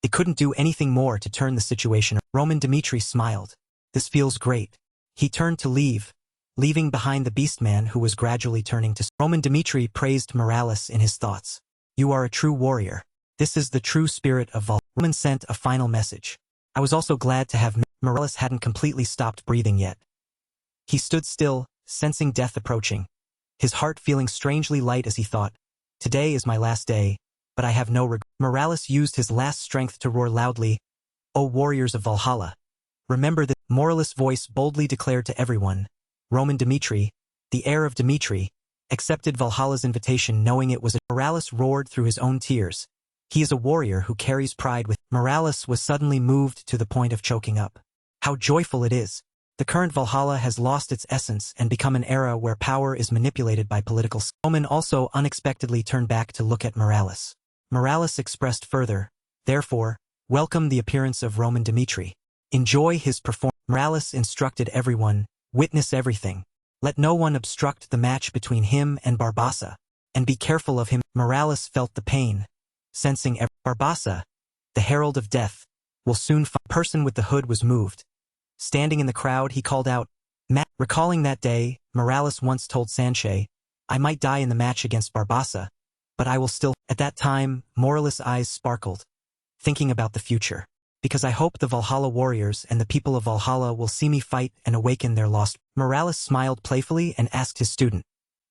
It couldn't do anything more to turn the situation. Roman Dimitri smiled. This feels great. He turned to leave, leaving behind the beastman who was gradually turning to. Roman Dimitri praised Morales in his thoughts. You are a true warrior. This is the true spirit of Valhalla. Roman sent a final message. I was also glad to have. Morales hadn't completely stopped breathing yet. He stood still, sensing death approaching, his heart feeling strangely light as he thought, today is my last day, but I have no regret. Morales used his last strength to roar loudly, O warriors of Valhalla, remember that. Morales' voice boldly declared to everyone, Roman Dimitri, the heir of Dimitri, accepted Valhalla's invitation knowing it was a. Morales roared through his own tears. He is a warrior who carries pride with. Morales was suddenly moved to the point of choking up. How joyful it is. The current Valhalla has lost its essence and become an era where power is manipulated by political. Roman also unexpectedly turned back to look at Morales. Morales expressed further, therefore, welcome the appearance of Roman Dimitri. Enjoy his performance. Morales instructed everyone, witness everything. Let no one obstruct the match between him and Barbassa. And be careful of him. Morales felt the pain, sensing Barbassa, the herald of death, will soon find. The person with the hood was moved. Standing in the crowd he called out, Matt. Recalling that day, Morales once told Fiancé, I might die in the match against Barbassa, but I will still. At that time, Morales' eyes sparkled, thinking about the future. Because I hope the Valhalla warriors and the people of Valhalla will see me fight and awaken their lost. Morales smiled playfully and asked his student,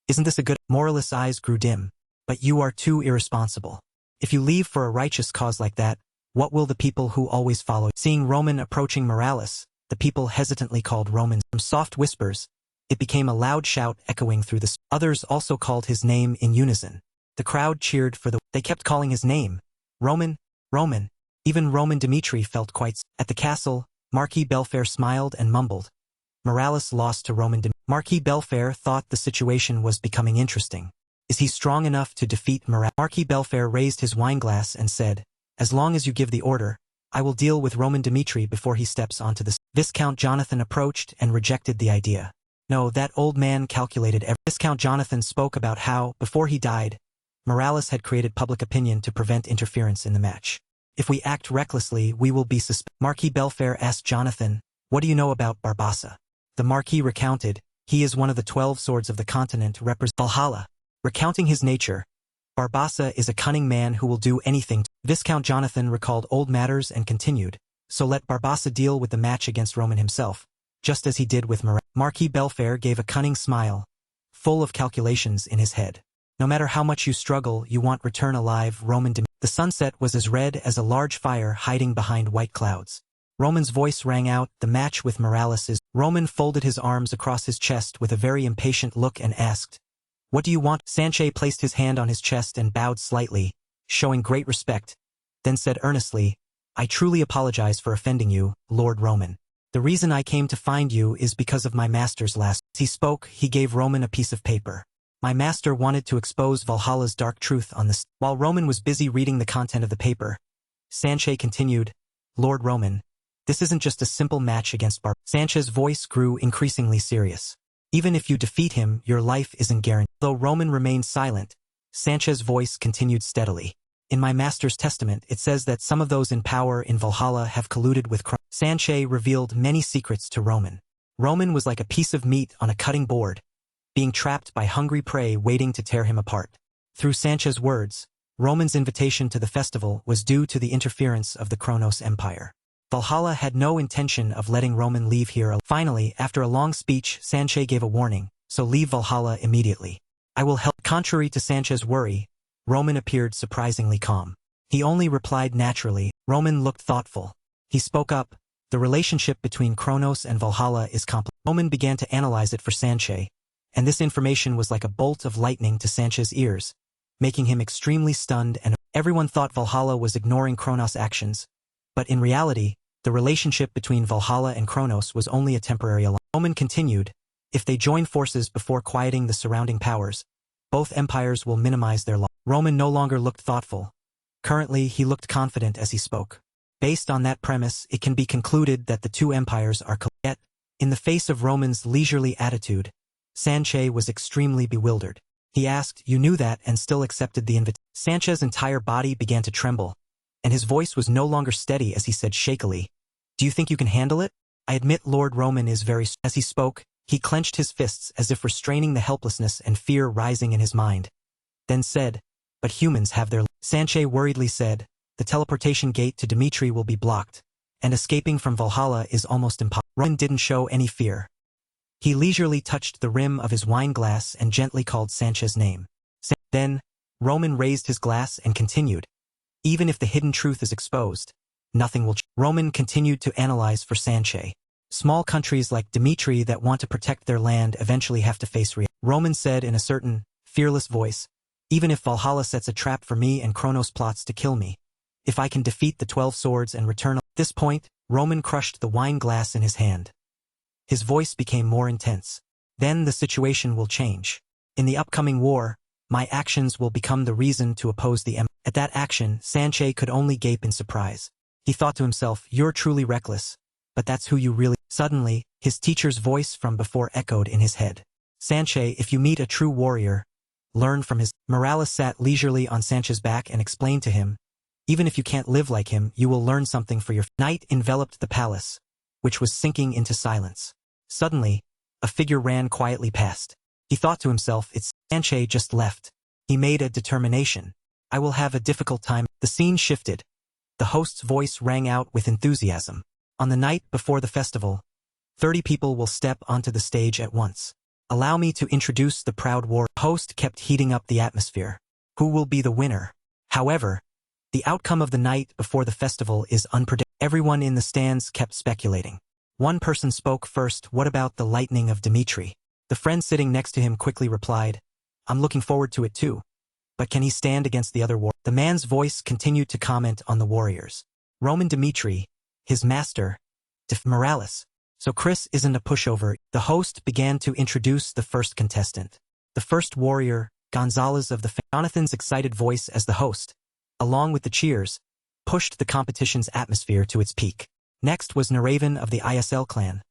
Isn't this a good? Morales' eyes grew dim. But you are too irresponsible. If you leave for a righteous cause like that, what will the people who always follow? Seeing Roman approaching Morales, the people hesitantly called Roman. From soft whispers, it became a loud shout echoing through the. Others also called his name in unison. The crowd cheered for the. They kept calling his name. Roman, Roman. Even Roman Dimitri felt quite. At the castle, Marquis Belfair smiled and mumbled. Morales lost to Roman Dimitri. Marquis Belfair thought the situation was becoming interesting. Is he strong enough to defeat Morales? Marquis Belfair raised his wineglass and said, As long as you give the order, I will deal with Roman Dimitri before he steps onto the. Viscount Jonathan approached and rejected the idea. No, that old man calculated everything. Viscount Jonathan spoke about how, before he died, Morales had created public opinion to prevent interference in the match. If we act recklessly, we will be suspected. Marquis Belfair asked Jonathan, What do you know about Barbassa? The Marquis recounted, he is one of the 12 swords of the continent represent Valhalla. Recounting his nature, Barbassa is a cunning man who will do anything. Viscount Jonathan recalled old matters and continued, so let Barbassa deal with the match against Roman himself, just as he did with Morales. Marquis Belfair gave a cunning smile, full of calculations in his head. No matter how much you struggle, you won't return alive. Roman Dimitri. The sunset was as red as a large fire hiding behind white clouds. Roman's voice rang out, the match with Morales is. Roman folded his arms across his chest with a very impatient look and asked, What do you want? Fiancé placed his hand on his chest and bowed slightly, showing great respect, then said earnestly, I truly apologize for offending you, Lord Roman. The reason I came to find you is because of my master's last. As he spoke, he gave Roman a piece of paper. My master wanted to expose Valhalla's dark truth on this. While Roman was busy reading the content of the paper, Fiancé continued, Lord Roman, this isn't just a simple match against Fiancé's voice grew increasingly serious. Even if you defeat him, your life isn't guaranteed. Though Roman remained silent, Sanchez's voice continued steadily. In my master's testament, it says that some of those in power in Valhalla have colluded with crime. Sanchez revealed many secrets to Roman. Roman was like a piece of meat on a cutting board, being trapped by hungry prey waiting to tear him apart. Through Sanchez's words, Roman's invitation to the festival was due to the interference of the Kronos Empire. Valhalla had no intention of letting Roman leave here. Finally, after a long speech, Sanchez gave a warning, so leave Valhalla immediately. I will help. Contrary to Sanchez's worry, Roman appeared surprisingly calm. He only replied naturally. Roman looked thoughtful. He spoke up. The relationship between Kronos and Valhalla is complex. Roman began to analyze it for Sanchez, and this information was like a bolt of lightning to Sanchez's ears, making him extremely stunned, and everyone thought Valhalla was ignoring Kronos' actions. But in reality, the relationship between Valhalla and Kronos was only a temporary alliance. Roman continued, if they join forces before quieting the surrounding powers, both empires will minimize their loss. Roman no longer looked thoughtful. Currently, he looked confident as he spoke. Based on that premise, it can be concluded that the two empires are yet, in the face of Roman's leisurely attitude, Sanchez was extremely bewildered. He asked, you knew that and still accepted the invitation. Sanchez's entire body began to tremble, and his voice was no longer steady as he said shakily, do you think you can handle it? I admit Lord Roman is very... As he spoke, he clenched his fists as if restraining the helplessness and fear rising in his mind. Then said, but humans have their... Sanchez worriedly said, the teleportation gate to Dimitri will be blocked, and escaping from Valhalla is almost impossible. Roman didn't show any fear. He leisurely touched the rim of his wine glass and gently called Sanchez's name. Then, Roman raised his glass and continued, even if the hidden truth is exposed, nothing will change. Roman continued to analyze for Sanchez. Small countries like Dimitri that want to protect their land eventually have to face reality. Roman said in a certain, fearless voice, even if Valhalla sets a trap for me and Kronos plots to kill me, if I can defeat the 12 swords and return... At this point, Roman crushed the wine glass in his hand. His voice became more intense. Then the situation will change. In the upcoming war, my actions will become the reason to oppose the empire. At that action, Sanchez could only gape in surprise. He thought to himself, you're truly reckless, but that's who you really... Suddenly, his teacher's voice from before echoed in his head. Sanchez, if you meet a true warrior, learn from his... Morales sat leisurely on Sanchez's back and explained to him, even if you can't live like him, you will learn something for your... Night enveloped the palace, which was sinking into silence. Suddenly, a figure ran quietly past. He thought to himself, it's... Sanchez just left. He made a determination. I will have a difficult time. The scene shifted. The host's voice rang out with enthusiasm. On the night before the festival, 30 people will step onto the stage at once. Allow me to introduce the proud war. The host kept heating up the atmosphere. Who will be the winner? However, the outcome of the night before the festival is unpredictable. Everyone in the stands kept speculating. One person spoke first, what about the lightning of Dimitri? The friend sitting next to him quickly replied, I'm looking forward to it too. But can he stand against the other war? The man's voice continued to comment on the warriors. Roman Dimitri, his master, Morales. So Chris isn't a pushover. The host began to introduce the first contestant. The first warrior, Gonzalez of the... Jonathan's excited voice as the host, along with the cheers, pushed the competition's atmosphere to its peak. Next was Naraven of the ISL clan,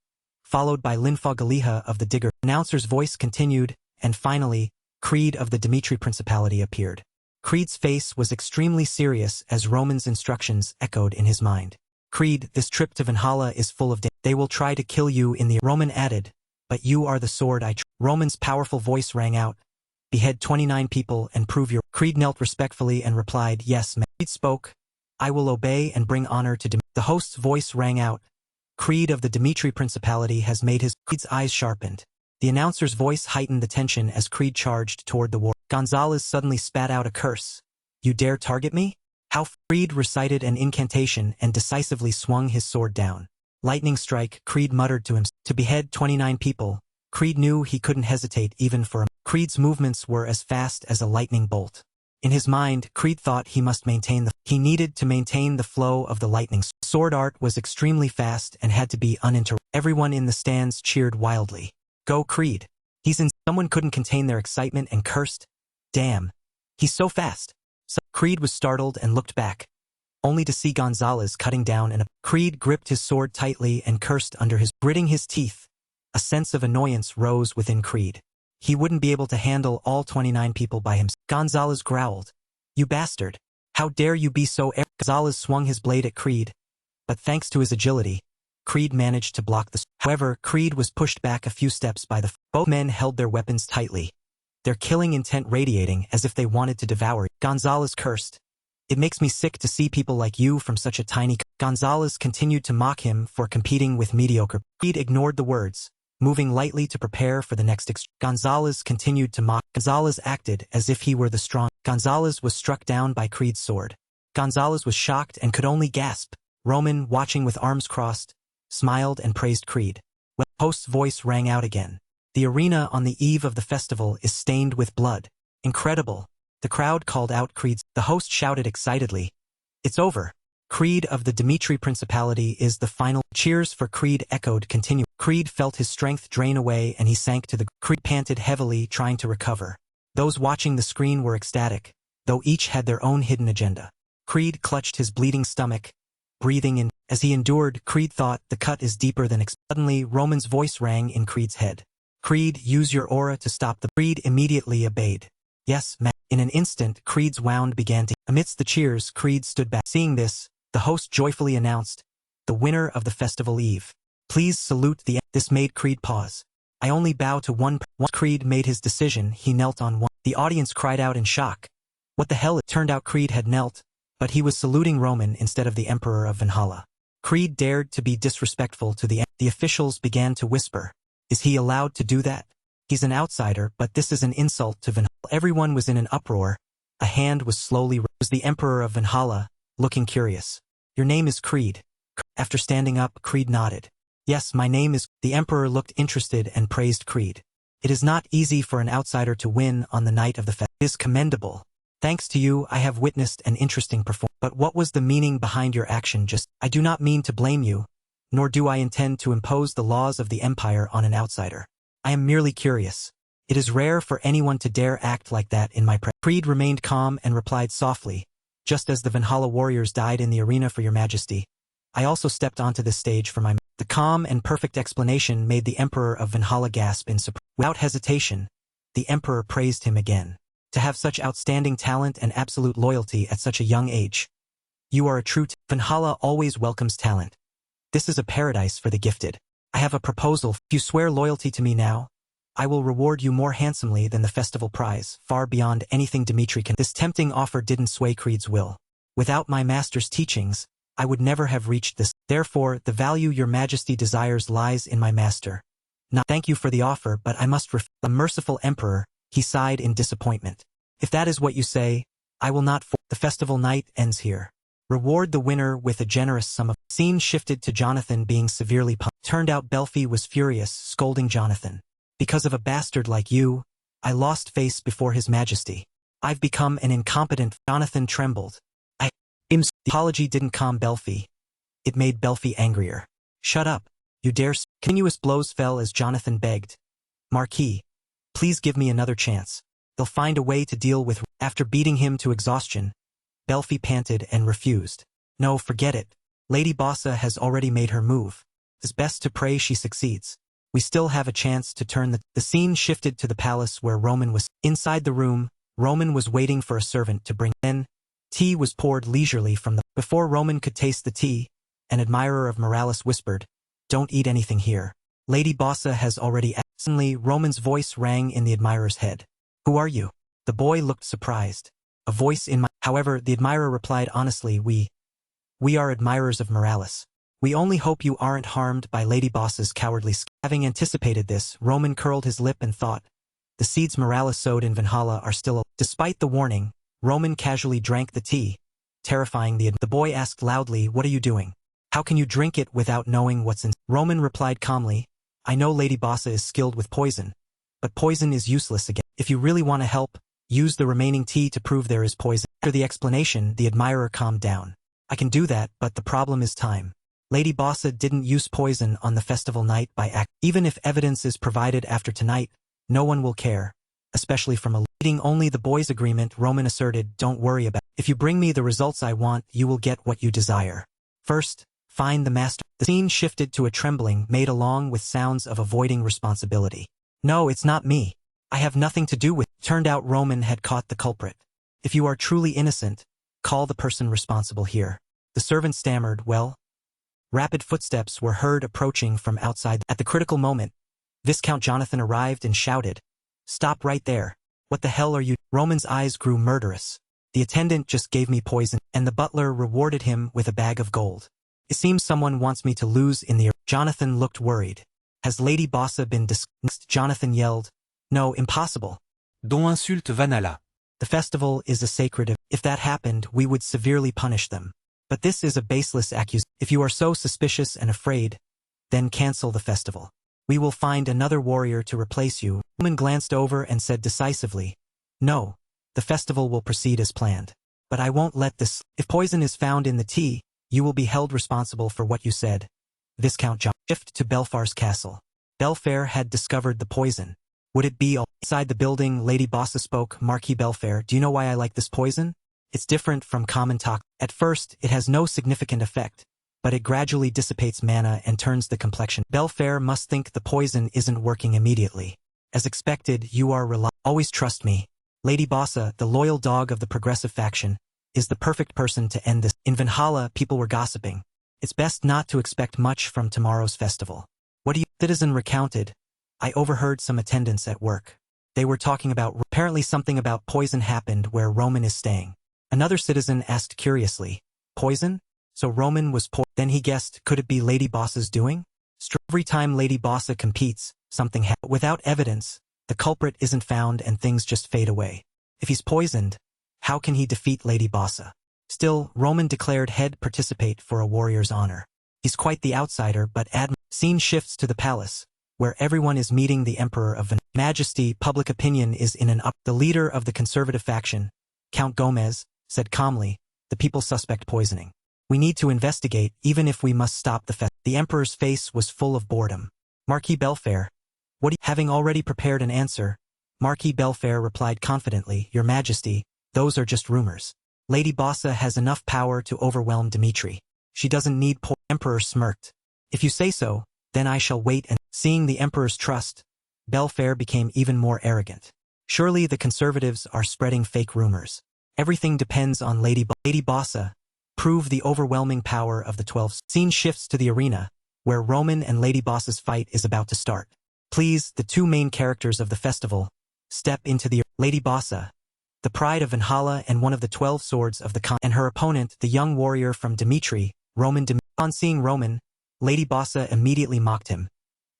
followed by Linfa Galiha of the Digger. The announcer's voice continued, and finally, Creed of the Dimitri Principality appeared. Creed's face was extremely serious as Roman's instructions echoed in his mind. Creed, this trip to Valhalla is full of They will try to kill you in the... Roman added, but you are the sword I... Roman's powerful voice rang out. Behead 29 people and prove your... Creed knelt respectfully and replied, yes, ma'am. Creed spoke, I will obey and bring honor to Dimitri. The host's voice rang out. Creed of the Dimitri Principality has made his... Creed's eyes sharpened. The announcer's voice heightened the tension as Creed charged toward the war. Gonzalez suddenly spat out a curse. You dare target me? How? Creed recited an incantation and decisively swung his sword down. Lightning strike, Creed muttered to himself. To behead 29 people, Creed knew he couldn't hesitate even for a... Creed's movements were as fast as a lightning bolt. In his mind, Creed thought he must maintain the... He needed to maintain the flow of the lightning. Sword art was extremely fast and had to be uninterrupted. Everyone in the stands cheered wildly. Go Creed. He's in... Someone couldn't contain their excitement and cursed. Damn. He's so fast. So Creed was startled and looked back, only to see Gonzalez cutting down and Creed gripped his sword tightly and cursed under his... Gritting his teeth, A sense of annoyance rose within Creed. He wouldn't be able to handle all 29 people by himself. Gonzalez growled. You bastard. How dare you be so arrogant? Gonzalez swung his blade at Creed, but thanks to his agility, Creed managed to block the. However, Creed was pushed back a few steps by the. Both men held their weapons tightly, their killing intent radiating as if they wanted to devour. Gonzalez cursed. It makes me sick to see people like you from such a tiny. Gonzalez continued to mock him for competing with mediocre. Creed ignored the words, moving lightly to prepare for the next Gonzalez continued to mock. Gonzalez acted as if he were the strong. Gonzalez was struck down by Creed's sword. Gonzalez was shocked and could only gasp. Roman, watching with arms crossed, smiled and praised Creed. When the host's voice rang out again. The arena on the eve of the festival is stained with blood. Incredible. The crowd called out Creed's. The host shouted excitedly. It's over. Creed of the Dimitri Principality is the final. Cheers for Creed echoed continue. Creed felt his strength drain away and he sank to the. Creed panted heavily, trying to recover. Those watching the screen were ecstatic, though each had their own hidden agenda. Creed clutched his bleeding stomach, breathing in. As he endured, Creed thought the cut is deeper than Suddenly, Roman's voice rang in Creed's head. Creed, use your aura to stop the. Creed immediately obeyed. Yes, ma. In an instant, Creed's wound began to. Amidst the cheers, Creed stood back. Seeing this, the host joyfully announced, the winner of the festival eve. Please salute the. This made Creed pause. I only bow to one. Once Creed made his decision, he knelt on one. The audience cried out in shock. What the hell? It turned out Creed had knelt, but he was saluting Roman instead of the Emperor of Valhalla. Creed dared to be disrespectful to the. The officials began to whisper. Is he allowed to do that? He's an outsider, but this is an insult to Valhalla. Everyone was in an uproar. A hand was slowly. Was the Emperor of Valhalla, looking curious. Your name is Creed. After standing up, Creed nodded. Yes, my name is. The Emperor looked interested and praised Creed. It is not easy for an outsider to win on the night of the festival. It is commendable. Thanks to you, I have witnessed an interesting performance. But what was the meaning behind your action? I do not mean to blame you, nor do I intend to impose the laws of the Empire on an outsider. I am merely curious. It is rare for anyone to dare act like that in my presence. Creed remained calm and replied softly, just as the Valhalla warriors died in the arena for your majesty, I also stepped onto this stage for my. The calm and perfect explanation made the Emperor of Valhalla gasp in surprise. Without hesitation, the Emperor praised him again. To have such outstanding talent and absolute loyalty at such a young age. You are a true. Valhalla always welcomes talent. This is a paradise for the gifted. I have a proposal. If you swear loyalty to me now, I will reward you more handsomely than the festival prize, far beyond anything Dimitri can. This tempting offer didn't sway Creed's will. Without my master's teachings, I would never have reached this. Therefore, the value your majesty desires lies in my master. Not thank you for the offer, but I must refuse. A merciful emperor, he sighed in disappointment. If that is what you say, I will not. The festival night ends here. Reward the winner with a generous sum of. Scene shifted to Jonathan being severely punished. Turned out Belfi was furious, scolding Jonathan. Because of a bastard like you, I lost face before his majesty. I've become an incompetent. Jonathan trembled. The apology didn't calm Belfi. It made Belfi angrier. Shut up, you dare. Continuous blows fell as Jonathan begged. Marquis, please give me another chance. They'll find a way to deal with. After beating him to exhaustion, Belfi panted and refused. No, forget it. Lady Bossa has already made her move. It's best to pray she succeeds. We still have a chance to turn the scene shifted to the palace where Roman was. Inside the room, Roman was waiting for a servant to bring. Then, tea was poured leisurely from the. Before Roman could taste the tea, an admirer of Morales whispered, "Don't eat anything here. Lady Bossa has already." Suddenly, Roman's voice rang in the admirer's head. Who are you? The boy looked surprised. A voice in my. However, the admirer replied honestly, We are admirers of Morales. We only hope you aren't harmed by Lady Bossa's cowardly. Having anticipated this, Roman curled his lip and thought, the seeds Morales sowed in Valhalla are still. Despite the warning, Roman casually drank the tea, terrifying the. The boy asked loudly, what are you doing? How can you drink it without knowing what's in? Roman replied calmly, I know Lady Bossa is skilled with poison, but poison is useless again. If you really want to help, use the remaining tea to prove there is poison. After the explanation, the admirer calmed down. I can do that, but the problem is time. Lady Bossa didn't use poison on the festival night by act. Even if evidence is provided after tonight, no one will care, especially from a. Reading only the boy's agreement, Roman asserted, don't worry about it. If you bring me the results I want, you will get what you desire. First, Find the master. The scene shifted to a trembling made along with sounds of avoiding responsibility. No, it's not me. I have nothing to do with it. Turned out Roman had caught the culprit. If you are truly innocent, call the person responsible here. The servant stammered, well. Rapid footsteps were heard approaching from outside. At the critical moment, Viscount Jonathan arrived and shouted, "Stop right there. What the hell are you?" Roman's eyes grew murderous. The attendant just gave me poison, and the butler rewarded him with a bag of gold. It seems someone wants me to lose in the... Jonathan looked worried. Has Lady Bossa been dismissed? Jonathan yelled. No, impossible. Dont insulte Vanala. The festival is a sacred... If that happened, we would severely punish them. But this is a baseless accusation. If you are so suspicious and afraid, then cancel the festival. We will find another warrior to replace you. Roman glanced over and said decisively, no, the festival will proceed as planned. But I won't let this... If poison is found in the tea, you will be held responsible for what you said. Viscount John. Shift to Belfar's castle. Belfair had discovered the poison. Would it be all... Inside the building, Lady Bossa spoke. Marquis Belfair, do you know why I like this poison? It's different from common talk. At first, it has no significant effect, but it gradually dissipates mana and turns the complexion. Belfair must think the poison isn't working immediately. As expected, you are always trust me. Lady Bossa, the loyal dog of the progressive faction, is the perfect person to end this. In Valhalla, people were gossiping. It's best not to expect much from tomorrow's festival. What do you... Citizen recounted. I overheard some attendants at work. They were talking about... Apparently something about poison happened where Roman is staying. Another citizen asked curiously, poison? So Roman was Then he guessed, could it be Lady Bossa's doing? Every time Lady Bossa competes, something happens. Without evidence, the culprit isn't found and things just fade away. If he's poisoned, how can he defeat Lady Bossa? Still, Roman declared he'd participate for a warrior's honor. He's quite the outsider, but Scene shifts to the palace, where everyone is meeting the Emperor of Majesty. Public opinion is in an up. The leader of the conservative faction, Count Gomez, said calmly, the people suspect poisoning. We need to investigate, even if we must stop the fest. The Emperor's face was full of boredom. Marquis Belfair, what do you... Having already prepared an answer, Marquis Belfair replied confidently, Your Majesty, those are just rumors. Lady Bossa has enough power to overwhelm Dimitri. She doesn't need Emperor smirked. If you say so, then I shall wait and... Seeing the Emperor's trust, Belfair became even more arrogant. Surely the conservatives are spreading fake rumors. Everything depends on Lady Bossa. Prove the overwhelming power of the 12. Scene shifts to the arena, where Roman and Lady Bossa's fight is about to start. Please, the two main characters of the festival, step into the... Lady Bossa, the pride of Valhalla and one of the 12 swords of the Cana, and her opponent, the young warrior from Dimitri, Roman Dimitri. On seeing Roman, Lady Bossa immediately mocked him.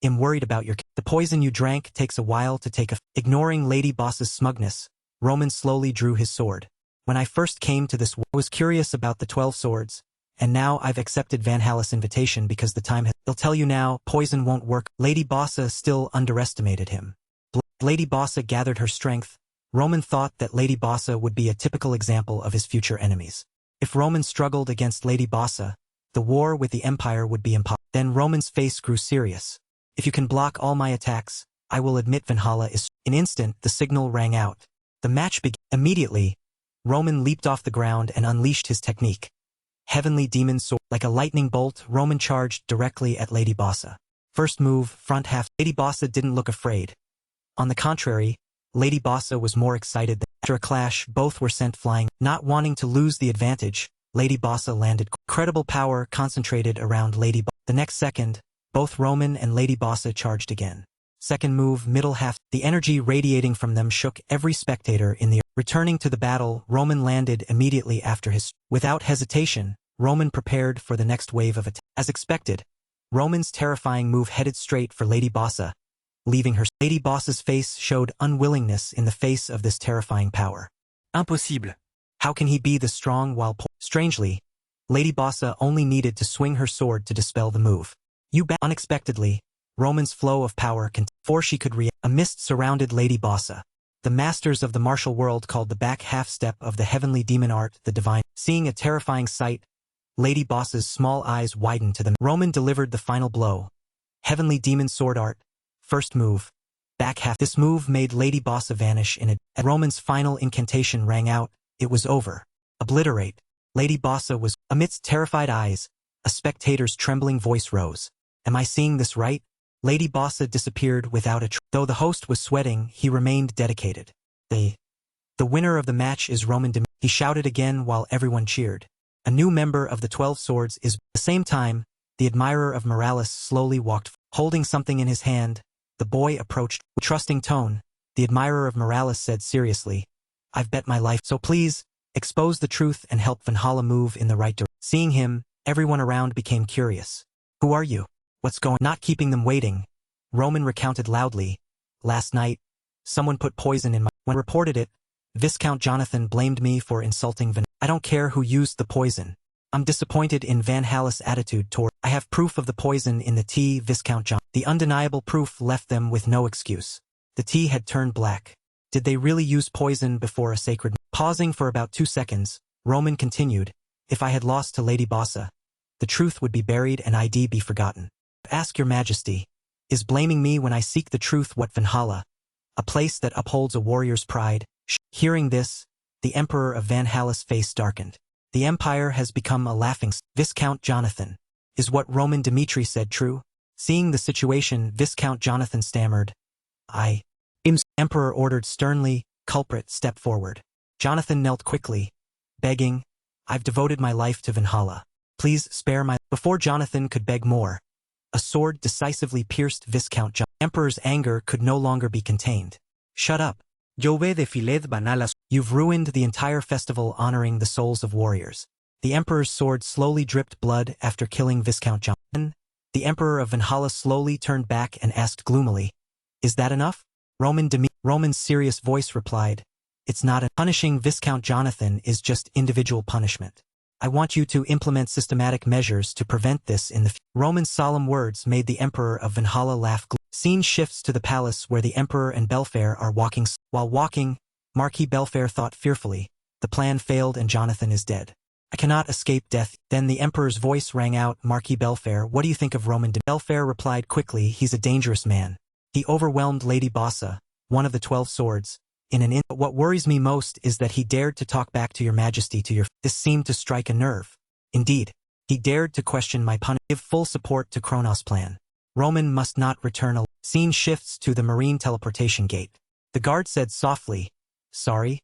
I'm worried about your... The poison you drank takes a while to take effect. Ignoring Lady Bossa's smugness, Roman slowly drew his sword. When I first came to this war, I was curious about the 12 swords, and now I've accepted Valhalla's invitation because the time has... He'll tell you now, poison won't work. Lady Bossa still underestimated him. Lady Bossa gathered her strength. Roman thought that Lady Bossa would be a typical example of his future enemies. If Roman struggled against Lady Bossa, the war with the Empire would be impossible. Then Roman's face grew serious. If you can block all my attacks, I will admit Valhalla is... In an instant, the signal rang out. The match began. Immediately, Roman leaped off the ground and unleashed his technique. Heavenly Demon Sword. Like a lightning bolt, Roman charged directly at Lady Bossa. First move, front half. Lady Bossa didn't look afraid. On the contrary, Lady Bossa was more excited. After a clash, both were sent flying. Not wanting to lose the advantage, Lady Bossa landed. Incredible power concentrated around Lady Bossa. The next second, both Roman and Lady Bossa charged again. Second move, middle half. The energy radiating from them shook every spectator in the... Returning to the battle, Roman landed immediately after his... Without hesitation, Roman prepared for the next wave of attack. As expected, Roman's terrifying move headed straight for Lady Bossa, leaving her... Lady Bossa's face showed unwillingness in the face of this terrifying power. Impossible. How can he be this strong while... Strangely, Lady Bossa only needed to swing her sword to dispel the move. Unexpectedly, Roman's flow of power before she could react. A mist surrounded Lady Bossa. The masters of the martial world called the back half-step of the heavenly demon art the divine. Seeing a terrifying sight, Lady Bossa's small eyes widened to them. Roman delivered the final blow. Heavenly demon sword art. First move. Back half. This move made Lady Bossa vanish in a... Roman's final incantation rang out. It was over. Obliterate. Lady Bossa was... Amidst terrified eyes, A spectator's trembling voice rose. Am I seeing this right? Lady Bossa disappeared without a though the host was sweating, he remained dedicated. The winner of the match is Roman Dimitri, he shouted again while everyone cheered. A new member of the 12 Swords is. At the same time, the admirer of Morales slowly walked, holding something in his hand. The boy approached. With trusting tone, the admirer of Morales said seriously, I've bet my life, so please, expose the truth and help Valhalla move in the right direction. Seeing him, everyone around became curious. Who are you? What's going on? Not keeping them waiting, Roman recounted loudly. Last night, someone put poison in my. When reported it, Viscount Jonathan blamed me for insulting Van. I don't care who used the poison. I'm disappointed in Van Halle's attitude toward. I have proof of the poison in the tea, Viscount John. The undeniable proof left them with no excuse. The tea had turned black. Did they really use poison before a sacred? Pausing for about 2 seconds, Roman continued, if I had lost to Lady Bossa, the truth would be buried and I'd be forgotten. Ask your majesty, is blaming me when I seek the truth what Valhalla, a place that upholds a warrior's pride? Hearing this, the Emperor of Van Halle's face darkened. The Empire has become a laughing. Viscount Jonathan. Is what Roman Dimitri said true? Seeing the situation, Viscount Jonathan stammered. Emperor ordered sternly, culprit, step forward. Jonathan knelt quickly, begging, I've devoted my life to Valhalla. Please spare my. Before Jonathan could beg more, a sword decisively pierced Viscount Jonathan. Emperor's anger could no longer be contained. Shut up. You've ruined the entire festival honoring the souls of warriors. The Emperor's sword slowly dripped blood after killing Viscount Jonathan. The Emperor of Valhalla slowly turned back and asked gloomily, is that enough? Roman's serious voice replied, it's not. Punishing Viscount Jonathan is just individual punishment. I want you to implement systematic measures to prevent this in the future. Roman's solemn words made the Emperor of Valhalla laugh. Scene shifts to the palace where the Emperor and Belfair are walking. While walking, Marquis Belfair thought fearfully, the plan failed and Jonathan is dead. I cannot escape death. Then the Emperor's voice rang out, Marquis Belfair, what do you think of Roman Dimitri? Belfair replied quickly, he's a dangerous man. He overwhelmed Lady Bossa, one of the 12 Swords, in an But what worries me most is that he dared to talk back to your majesty to your. This seemed to strike a nerve. Indeed, he dared to question my punishment. Give full support to Kronos' plan. Roman must not return. Scene shifts to the marine teleportation gate. The guard said softly, sorry,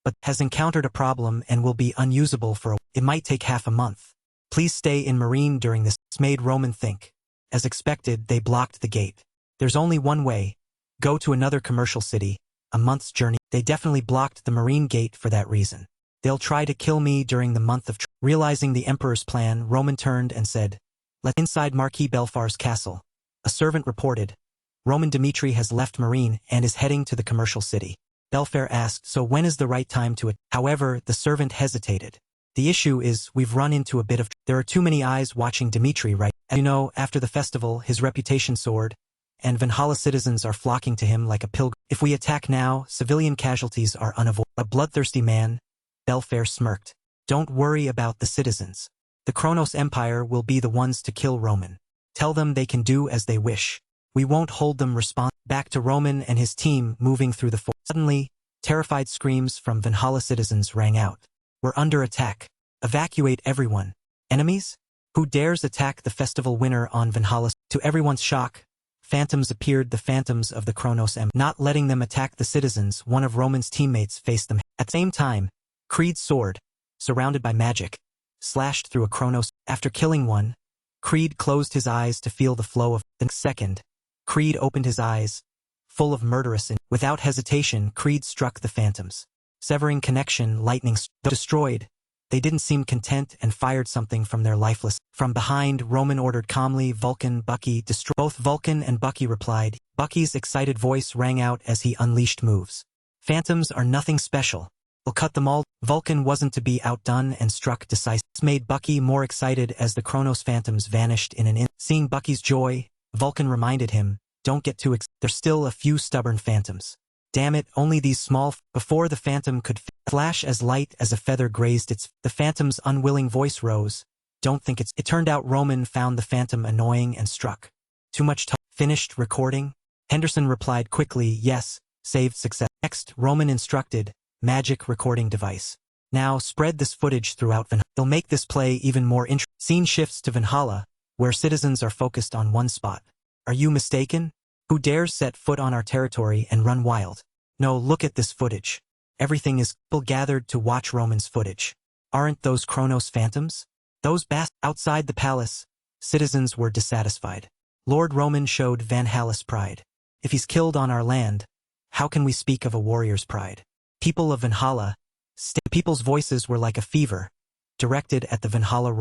but has encountered a problem and will be unusable for it might take half a month. Please stay in marine during this. This made Roman think. As expected, they blocked the gate. There's only one way. Go to another commercial city, a month's journey. They definitely blocked the marine gate for that reason. They'll try to kill me during the month of. Realizing the Emperor's plan, Roman turned and said, inside Marquis Belfair's castle. A servant reported, Roman Dimitri has left marine and is heading to the commercial city. Belfair asked, so when is the right time to it? However, the servant hesitated. The issue is, we've run into a bit of. There are too many eyes watching Dimitri right. As you know, after the festival, his reputation soared, and Valhalla citizens are flocking to him like a pilgrim. If we attack now, civilian casualties are unavoidable. A bloodthirsty man, Belfair smirked. Don't worry about the citizens. The Kronos Empire will be the ones to kill Roman. Tell them they can do as they wish. We won't hold them responsible. Back to Roman and his team moving through the forest. Suddenly, terrified screams from Valhalla citizens rang out. We're under attack. Evacuate everyone. Enemies? Who dares attack the festival winner on Valhalla? To everyone's shock, phantoms appeared, the phantoms of the Kronos Empire. Not letting them attack the citizens, one of Roman's teammates faced them. At the same time, Creed's sword, surrounded by magic, slashed through a Kronos. After killing one, Creed closed his eyes to feel the flow of. The second, Creed opened his eyes, full of murderous. Without hesitation, Creed struck the phantoms. Severing connection, lightning destroyed. They didn't seem content and fired something from their lifeless. From behind, Roman ordered calmly, Vulcan, Bucky, destroy. Both Vulcan and Bucky replied. Bucky's excited voice rang out as he unleashed moves. Phantoms are nothing special. We'll cut them all. Vulcan wasn't to be outdone and struck decisively. This made Bucky more excited as the Kronos phantoms vanished in an instant. Seeing Bucky's joy, Vulcan reminded him, don't get too excited. There's still a few stubborn phantoms. Damn it, only these small. Before the phantom could flash as light as a feather grazed its. The phantom's unwilling voice rose. Don't think it's. It turned out Roman found the phantom annoying and struck. Too much time. Finished recording? Henderson replied quickly, yes, saved success. Next, Roman instructed, magic recording device. Now spread this footage throughout Van. They'll make this play even more interesting. Scene shifts to Valhalla, where citizens are focused on one spot. Are you mistaken? Who dares set foot on our territory and run wild? No, look at this footage. Everything is people gathered to watch Roman's footage. Aren't those Kronos phantoms? Those outside the palace, citizens were dissatisfied. Lord Roman showed Valhalla's pride. If he's killed on our land, how can we speak of a warrior's pride? People of Valhalla, people's voices were like a fever, directed at the Valhalla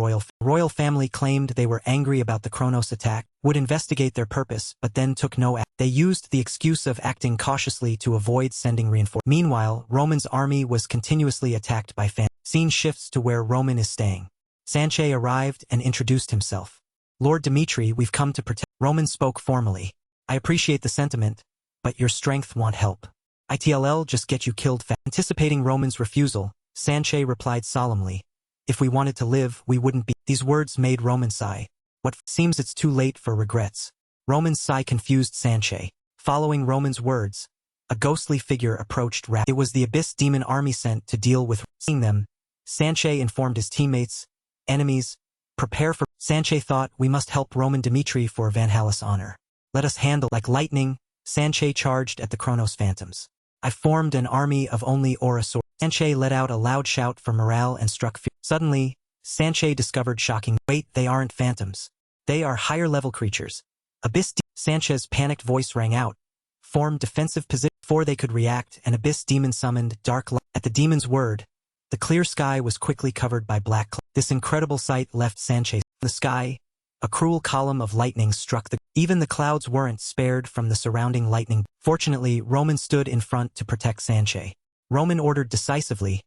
royal family claimed they were angry about the Kronos attack, would investigate their purpose, but then took no action. They used the excuse of acting cautiously to avoid sending reinforcements. Meanwhile, Roman's army was continuously attacked by fans. Scene shifts to where Roman is staying. Fiancé arrived and introduced himself. Lord Dimitri, we've come to protect. Roman spoke formally. I appreciate the sentiment, but your strength won't help. It'll just get you killed fast. Anticipating Roman's refusal, Fiancé replied solemnly. If we wanted to live, we wouldn't be. These words made Roman sigh. What seems it's too late for regrets. Roman's sigh confused Fiancé. Following Roman's words, a ghostly figure approached rapidly. It was the Abyss demon army sent to deal with. Seeing them, Fiancé informed his teammates, enemies, prepare for. Fiancé thought, we must help Roman Dimitri for Valhalla's honor. Let us handle. Like lightning, Fiancé charged at the Kronos phantoms. I formed an army of only aura swords. Fiancé let out a loud shout for morale and struck fear. Suddenly, Fiancé discovered shocking. Wait, they aren't phantoms. They are higher-level creatures. Abyss Fiancé's panicked voice rang out. Formed defensive position. Before they could react, an Abyss demon summoned dark light. At the demon's word, the clear sky was quickly covered by black clouds. This incredible sight left Fiancé. In the sky, a cruel column of lightning struck the. Even the clouds weren't spared from the surrounding lightning. Fortunately, Roman stood in front to protect Fiancé. Roman ordered decisively.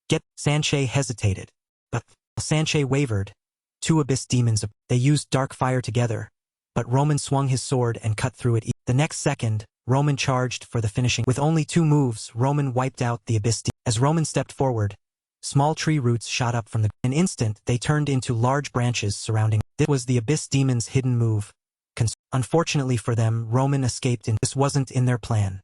Get. Fiancé hesitated. But Fiancé wavered. Two Abyss demons. They used dark fire together, but Roman swung his sword and cut through it. The next second, Roman charged for the finishing. With only 2 moves, Roman wiped out the Abyss demon. As Roman stepped forward, small tree roots shot up from an instant. They turned into large branches surrounding. This was the Abyss demon's hidden move. Unfortunately for them, Roman escaped. This wasn't in their plan.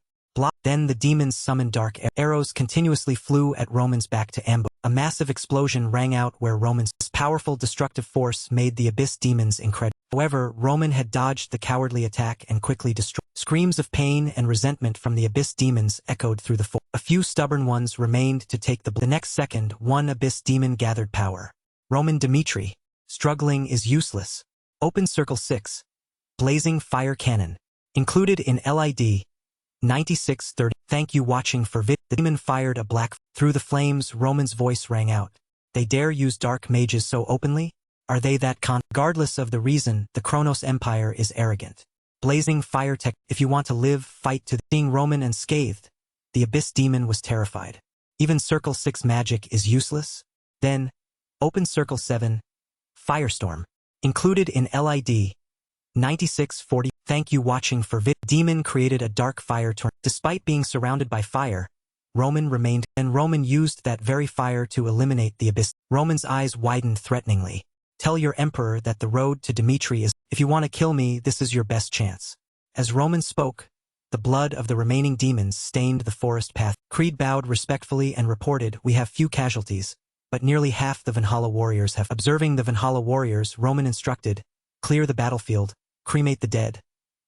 Then the demons summoned dark arrows continuously flew at Roman's back to ambush. A massive explosion rang out where Roman's powerful destructive force made the Abyss demons incredible. However, Roman had dodged the cowardly attack and quickly destroyed. Screams of pain and resentment from the Abyss demons echoed through the forest. A few stubborn ones remained to take the blow. The next second, one Abyss demon gathered power. Roman Dimitri. Struggling is useless. Open Circle 6. Blazing Fire Cannon. Included in LID 9630. Thank you watching for vid. The demon fired a black. Through the flames, Roman's voice rang out. They dare use dark mages so openly? Are they that Regardless of the reason, the Kronos Empire is arrogant. Blazing fire tech. If you want to live, fight to. Seeing Roman unscathed, the Abyss demon was terrified. Even Circle 6 magic is useless? Then, Open Circle 7. Firestorm. Included in LID 9640. Thank you watching for vid. Demon created a dark fire tornado. Despite being surrounded by fire, Roman remained, and Roman used that very fire to eliminate the Abyss. Roman's eyes widened threateningly. Tell your emperor that the road to Dimitri is. If you want to kill me, this is your best chance. As Roman spoke, the blood of the remaining demons stained the forest path. Creed bowed respectfully and reported, we have few casualties, but nearly half the Valhalla warriors have. Observing the Valhalla warriors, Roman instructed, clear the battlefield, cremate the dead.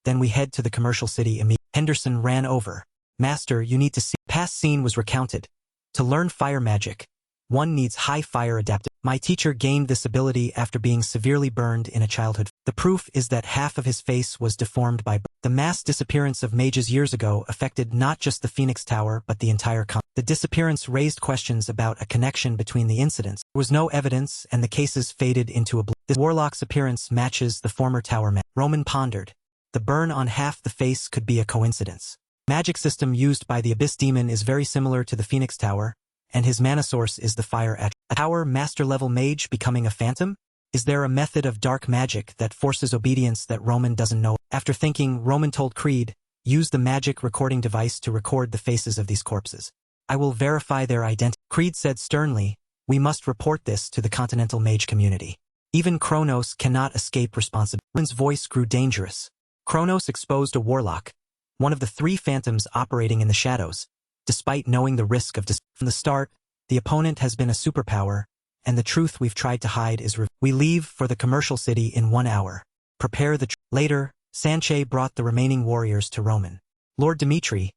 Then we head to the commercial city immediately. Henderson ran over. Master, you need to see. Past scene was recounted. To learn fire magic, one needs high fire adaptive. My teacher gained this ability after being severely burned in a childhood. The proof is that half of his face was deformed by the mass disappearance of mages years ago affected not just the Phoenix Tower but the entire The disappearance raised questions about a connection between the incidents. There was no evidence and the cases faded into a blur. This warlock's appearance matches the former tower man. Roman pondered. The burn on half the face could be a coincidence. Magic system used by the Abyss Demon is very similar to the Phoenix Tower, and his mana source is the fire attribute. A tower master-level mage becoming a phantom? Is there a method of dark magic that forces obedience that Roman doesn't know? After thinking, Roman told Creed, use the magic recording device to record the faces of these corpses. I will verify their identity. Creed said sternly, we must report this to the continental mage community. Even Kronos cannot escape responsibility. Roman's voice grew dangerous. Kronos exposed a warlock, one of the 3 phantoms operating in the shadows, despite knowing the risk of from the start, the opponent has been a superpower, and the truth we've tried to hide is we leave for the commercial city in 1 hour. Prepare the Later, Sanche brought the remaining warriors to Roman. Lord Dimitri,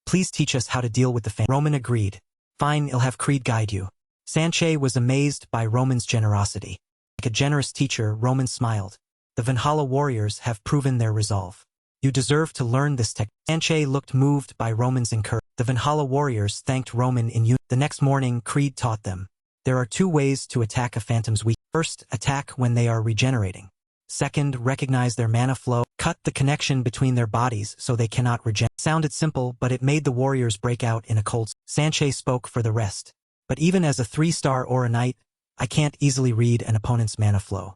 please teach us how to deal with the Roman agreed. Fine, I'll have Creed guide you. Sanche was amazed by Roman's generosity. Like a generous teacher, Roman smiled. The Valhalla warriors have proven their resolve. You deserve to learn this tech. Sanche looked moved by Roman's encouragement. The Valhalla warriors thanked Roman in unison. The next morning, Creed taught them. There are 2 ways to attack a phantom's weak. First, attack when they are regenerating. Second, recognize their mana flow. Cut the connection between their bodies so they cannot regenerate. Sounded simple, but it made the warriors break out in a cold. Sanche spoke for the rest. But even as a 3-star or a knight, I can't easily read an opponent's mana flow.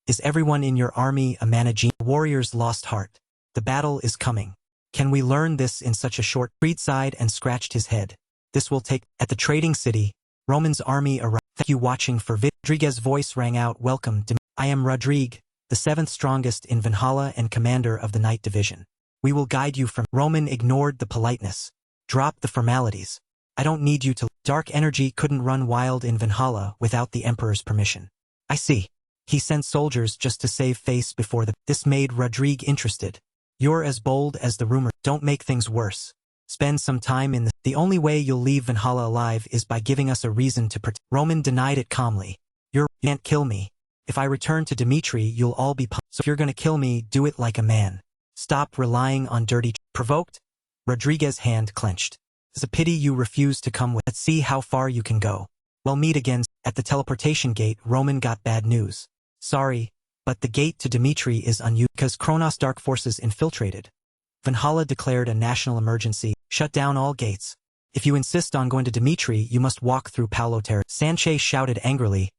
Is everyone in your army a mana genius? The warriors lost heart. The battle is coming. Can we learn this in such a short? Creed sighed and scratched his head. This will take. At the trading city, Roman's army arrived. Thank you watching for vid. Rodriguez's voice rang out. Welcome. I am Rodrigue, the 7th strongest in Valhalla and commander of the Knight Division. We will guide you from. Roman ignored the politeness. Drop the formalities. I don't need you to. Dark energy couldn't run wild in Valhalla without the Emperor's permission. I see. He sent soldiers just to save face before the. This made Rodrigue interested. You're as bold as the rumor. Don't make things worse. Spend some time in the. The only way you'll leave Valhalla alive is by giving us a reason to protect. Roman denied it calmly. You can't kill me. If I return to Dimitri, you'll all be. So if you're gonna kill me, do it like a man. Stop relying on dirty. Provoked? Rodriguez's hand clenched. It's a pity you refuse to come with. Let's see how far you can go. We'll meet again. At the teleportation gate, Roman got bad news. Sorry, but the gate to Dimitri is unused because Kronos' dark forces infiltrated. Valhalla declared a national emergency, shut down all gates. If you insist on going to Dimitri, you must walk through Paolo Terrace. Sanche shouted angrily.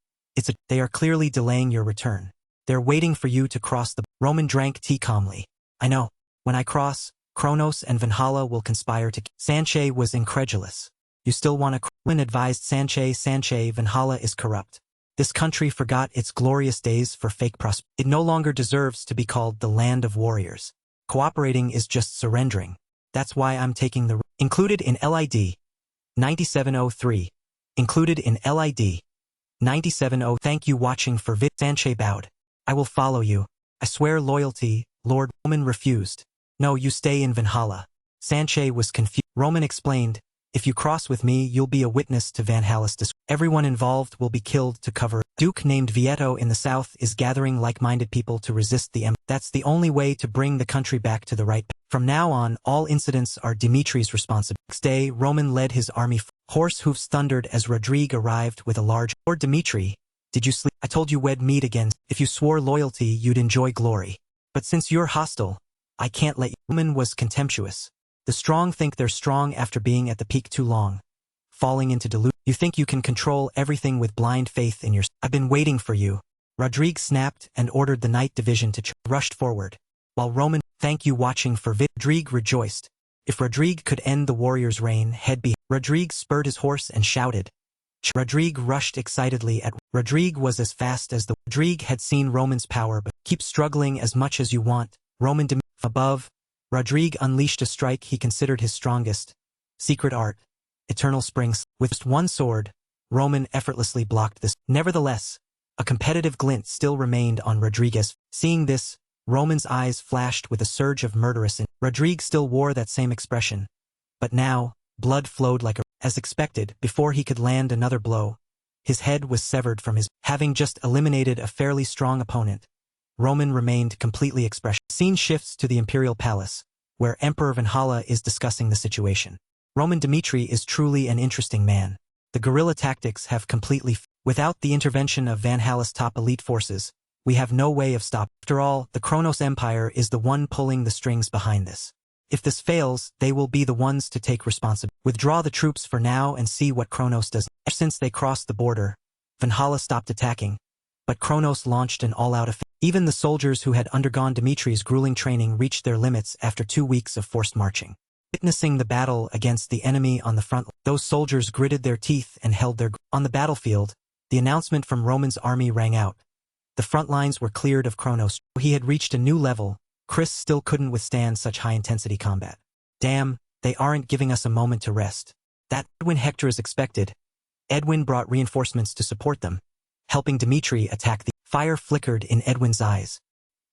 They are clearly delaying your return. They're waiting for you to cross the. Roman drank tea calmly. I know. When I cross, Kronos and Valhalla will conspire to. Sanche was incredulous. You still want to. Roman advised Sanche, Valhalla is corrupt. This country forgot its glorious days for fake prosperity. It no longer deserves to be called the land of warriors. Cooperating is just surrendering. That's why I'm taking the. Included in LID 9703. Included in LID 970. Thank you watching for vid. Sanche bowed. I will follow you. I swear loyalty, Lord. Roman refused. No, you stay in Valhalla. Sanche was confused. Roman explained. If you cross with me, you'll be a witness to Valhalla's destruction. Everyone involved will be killed to cover it. Duke named Vietto in the south is gathering like-minded people to resist the Empire. That's the only way to bring the country back to the right path. From now on, all incidents are Dimitri's responsibility. Next day, Roman led his army. Horse hooves thundered as Rodrigue arrived with a large. Lord Dimitri, did you sleep? I told you we'd meet again. If you swore loyalty, you'd enjoy glory. But since you're hostile, I can't let you. Roman was contemptuous. The strong think they're strong after being at the peak too long. Falling into delusion. You think you can control everything with blind faith in your. I've been waiting for you. Rodrigue snapped and ordered the Knight Division to rushed forward. While Roman, thank you watching for vid. Rodrigue rejoiced. If Rodrigue could end the warrior's reign, head be. Rodrigue spurred his horse and shouted. Rodrigue rushed excitedly at. Rodrigue was as fast as the. Rodrigue had seen Roman's power, but keep struggling as much as you want. Roman above. Rodrigue unleashed a strike he considered his strongest. Secret art. Eternal springs. With just one sword, Roman effortlessly blocked this. Nevertheless, a competitive glint still remained on Rodriguez. Seeing this, Roman's eyes flashed with a surge of murderous. Rodrigue still wore that same expression. But now, blood flowed like a. As expected, before he could land another blow, his head was severed from his. Having just eliminated a fairly strong opponent, Roman remained completely expressionless. Scene shifts to the Imperial Palace, where Emperor Valhalla is discussing the situation. Roman Dimitri is truly an interesting man. The guerrilla tactics have completely. Without the intervention of Valhalla's top elite forces, we have no way of stopping. After all, the Kronos Empire is the one pulling the strings behind this. If this fails, they will be the ones to take responsibility. Withdraw the troops for now and see what Kronos does. Since they crossed the border, Valhalla stopped attacking, but Kronos launched an all-out offensive. Even the soldiers who had undergone Dimitri's grueling training reached their limits after 2 weeks of forced marching. Witnessing the battle against the enemy on the front, those soldiers gritted their teeth and held their. On the battlefield, the announcement from Roman's army rang out. The front lines were cleared of Kronos. He had reached a new level. Chris still couldn't withstand such high-intensity combat. Damn, they aren't giving us a moment to rest. That when Hector is expected. Edwin brought reinforcements to support them, helping Dimitri attack. The fire flickered in Edwin's eyes.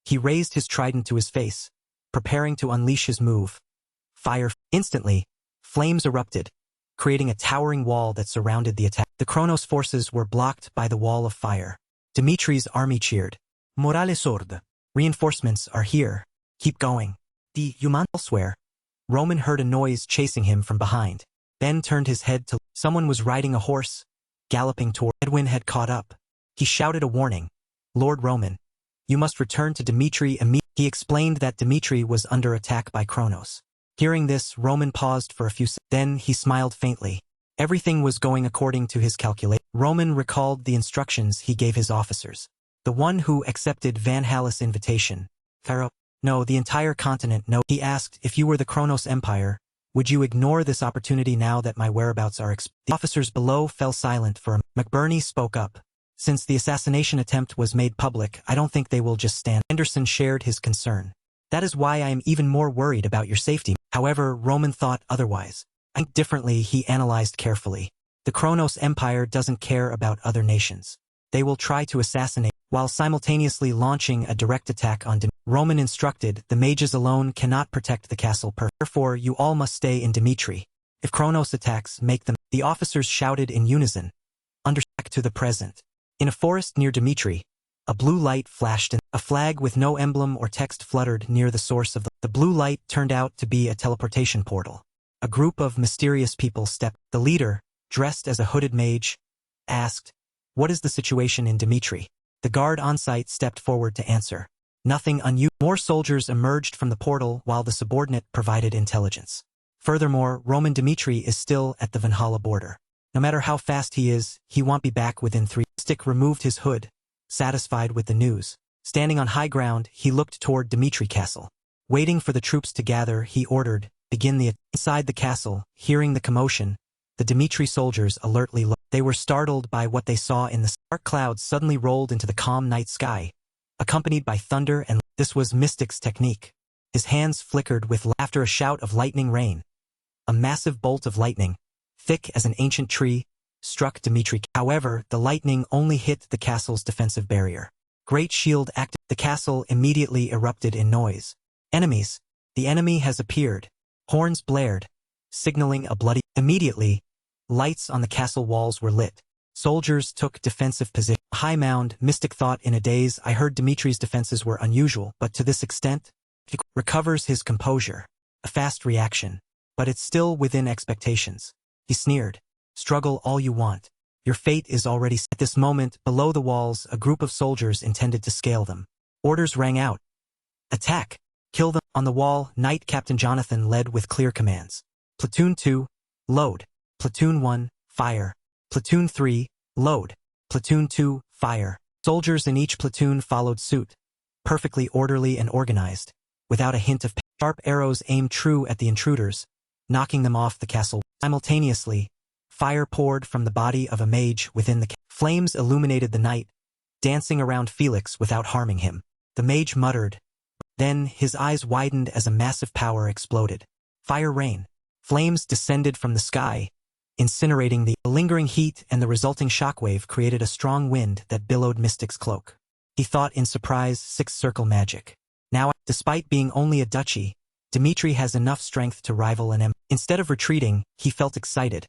He raised his trident to his face, preparing to unleash his move. Fire. Instantly, flames erupted, creating a towering wall that surrounded the attack. The Kronos forces were blocked by the wall of fire. Dimitri's army cheered. Morale sword. Reinforcements are here. Keep going. Die human. Elsewhere, Roman heard a noise chasing him from behind. Ben turned his head to. Someone was riding a horse, galloping toward. Edwin had caught up. He shouted a warning. Lord Roman, you must return to Dimitri immediately. He explained that Dimitri was under attack by Kronos. Hearing this, Roman paused for a few seconds. Then he smiled faintly. Everything was going according to his calculation. Roman recalled the instructions he gave his officers. The one who accepted Van Hallis' invitation. Pharaoh? No, the entire continent. No. He asked, if you were the Kronos Empire, would you ignore this opportunity now that my whereabouts are exposed? The officers below fell silent for a moment. McBurney spoke up. Since the assassination attempt was made public, I don't think they will just stand. Anderson shared his concern. That is why I am even more worried about your safety. However, Roman thought otherwise. I think differently. He analyzed carefully. The Kronos Empire doesn't care about other nations. They will try to assassinate, while simultaneously launching a direct attack on Dimitri. Roman instructed, the mages alone cannot protect the castle. Therefore, you all must stay in Dimitri. If Kronos attacks, make them. The officers shouted in unison. Back to the present. In a forest near Dimitri, a blue light flashed and a flag with no emblem or text fluttered near the source of the blue light turned out to be a teleportation portal. A group of mysterious people stepped. The leader, dressed as a hooded mage, asked, what is the situation in Dimitri? The guard on site stepped forward to answer. Nothing unusual. More soldiers emerged from the portal while the subordinate provided intelligence. Furthermore, Roman Dimitri is still at the Valhalla border. No matter how fast he is, he won't be back within 3. Stick removed his hood, satisfied with the news. Standing on high ground, he looked toward Dimitri Castle. Waiting for the troops to gather, he ordered, begin the attack. Inside the castle, hearing the commotion, the Dimitri soldiers alertly looked. They were startled by what they saw in the dark clouds suddenly rolled into the calm night sky, accompanied by thunder and this was Mystic's technique. His hands flickered with after a shout of lightning rain. A massive bolt of lightning, thick as an ancient tree, struck Dimitri. However, the lightning only hit the castle's defensive barrier. Great shield acted. The castle immediately erupted in noise. Enemies. The enemy has appeared. Horns blared, signaling a bloody. Immediately, lights on the castle walls were lit. Soldiers took defensive position. High mound, Mystic thought in a daze. I heard Dimitri's defenses were unusual, but to this extent, he recovers his composure. A fast reaction, but it's still within expectations. He sneered. Struggle all you want. Your fate is already set. At this moment, below the walls, a group of soldiers intended to scale them. Orders rang out. Attack! Kill them! On the wall, Knight Captain Jonathan led with clear commands. Platoon 2, load. Platoon 1, fire. Platoon 3, load. Platoon 2, fire. Soldiers in each platoon followed suit, perfectly orderly and organized, without a hint of sharp arrows aimed true at the intruders, knocking them off the castle. Simultaneously, fire poured from the body of a mage within the castle. Flames illuminated the night, dancing around Felix without harming him. The mage muttered. Then his eyes widened as a massive power exploded. Fire rain. Flames descended from the sky, incinerating the lingering heat, and the resulting shockwave created a strong wind that billowed Mystic's cloak. He thought in surprise, six-circle magic. Now, despite being only a duchy, Dimitri has enough strength to rival an empire. Instead of retreating, he felt excited,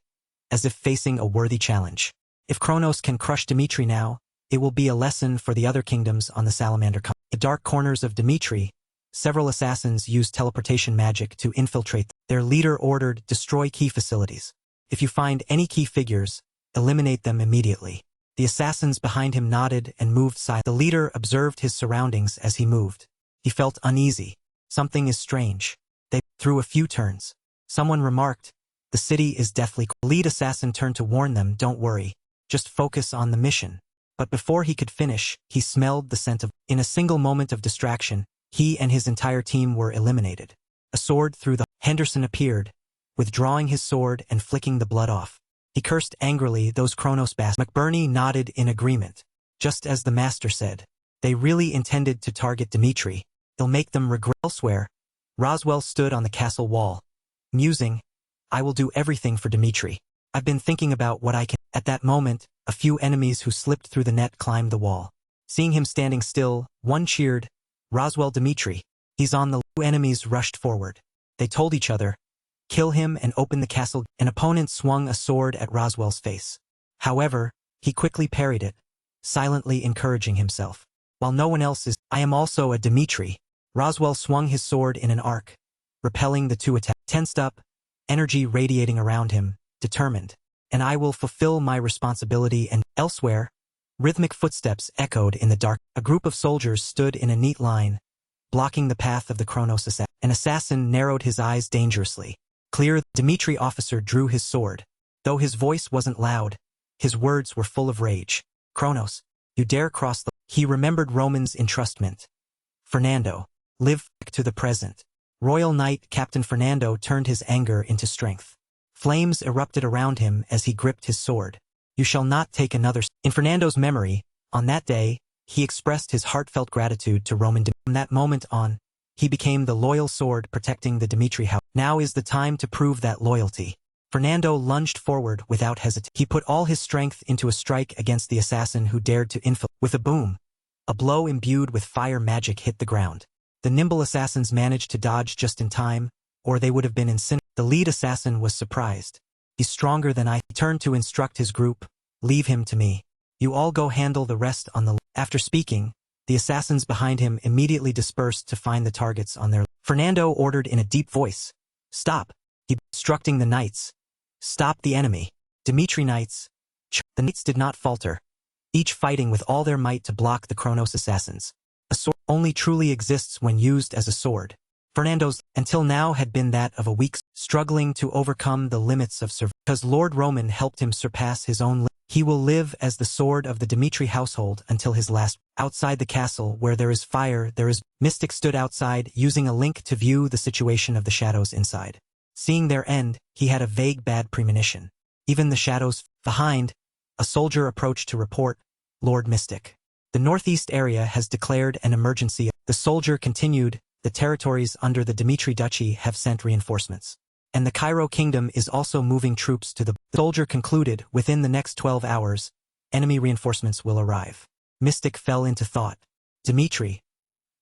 as if facing a worthy challenge. If Kronos can crush Dimitri now, it will be a lesson for the other kingdoms on the Salamander Continent. In the dark corners of Dimitri, several assassins used teleportation magic to infiltrate them. Their leader ordered, destroy key facilities. If you find any key figures, eliminate them immediately. The assassins behind him nodded and moved silently. The leader observed his surroundings as he moved. He felt uneasy. Something is strange. They threw a few turns. Someone remarked, the city is deathly cold. The lead assassin turned to warn them, don't worry. Just focus on the mission. But before he could finish, he smelled the scent of. In a single moment of distraction, he and his entire team were eliminated. A sword through the. Henderson appeared, withdrawing his sword and flicking the blood off. He cursed angrily, those Kronos bastards. McBurney nodded in agreement. Just as the master said. They really intended to target Dimitri. They'll make them regret. Elsewhere, Roswell stood on the castle wall, musing, I will do everything for Dimitri. I've been thinking about what I can. At that moment, a few enemies who slipped through the net climbed the wall. Seeing him standing still, one cheered, "Roswell Dimitri. He's on the." Two enemies rushed forward. They told each other, "Kill him and open the castle." An opponent swung a sword at Roswell's face. However, he quickly parried it, silently encouraging himself. While no one else is, "I am also a Dimitri." Roswell swung his sword in an arc, repelling the two attacks. Tensed up, energy radiating around him, determined. "And I will fulfill my responsibility." And elsewhere, rhythmic footsteps echoed in the dark. A group of soldiers stood in a neat line, blocking the path of the Kronos assassin. An assassin narrowed his eyes dangerously. Clear, Dimitri officer drew his sword. Though his voice wasn't loud, his words were full of rage. "Kronos, you dare cross the..." He remembered Roman's entrustment. "Fernando, live back to the present." Royal Knight Captain Fernando turned his anger into strength. Flames erupted around him as he gripped his sword. "You shall not take another..." In Fernando's memory, on that day, he expressed his heartfelt gratitude to Roman. From that moment on, he became the loyal sword protecting the Dimitri house. Now is the time to prove that loyalty. Fernando lunged forward without hesitation. He put all his strength into a strike against the assassin who dared to infiltrate. With a boom, a blow imbued with fire magic hit the ground. The nimble assassins managed to dodge just in time, or they would have been incinerated. The lead assassin was surprised. "He's stronger than I." He turned to instruct his group, "Leave him to me. You all go handle the rest on the..." After speaking, the assassins behind him immediately dispersed to find the targets on their... Fernando ordered in a deep voice, "Stop." He instructing the knights, "Stop the enemy." Dimitri knights. The knights did not falter, each fighting with all their might to block the Kronos assassins. A sword only truly exists when used as a sword. Fernando's, until now, had been that of a weak, struggling to overcome the limits of survival. Because Lord Roman helped him surpass his own limits, he will live as the sword of the Dimitri household until his last. Outside the castle, where there is fire, there is... Mystic stood outside, using a link to view the situation of the shadows inside. Seeing their end, he had a vague bad premonition. Even the shadows... Behind, a soldier approached to report, "Lord Mystic. The northeast area has declared an emergency." The soldier continued, "The territories under the Dimitri Duchy have sent reinforcements. And the Cairo Kingdom is also moving troops to the..." The soldier concluded, "Within the next 12 hours, enemy reinforcements will arrive." Mystic fell into thought. Dimitri.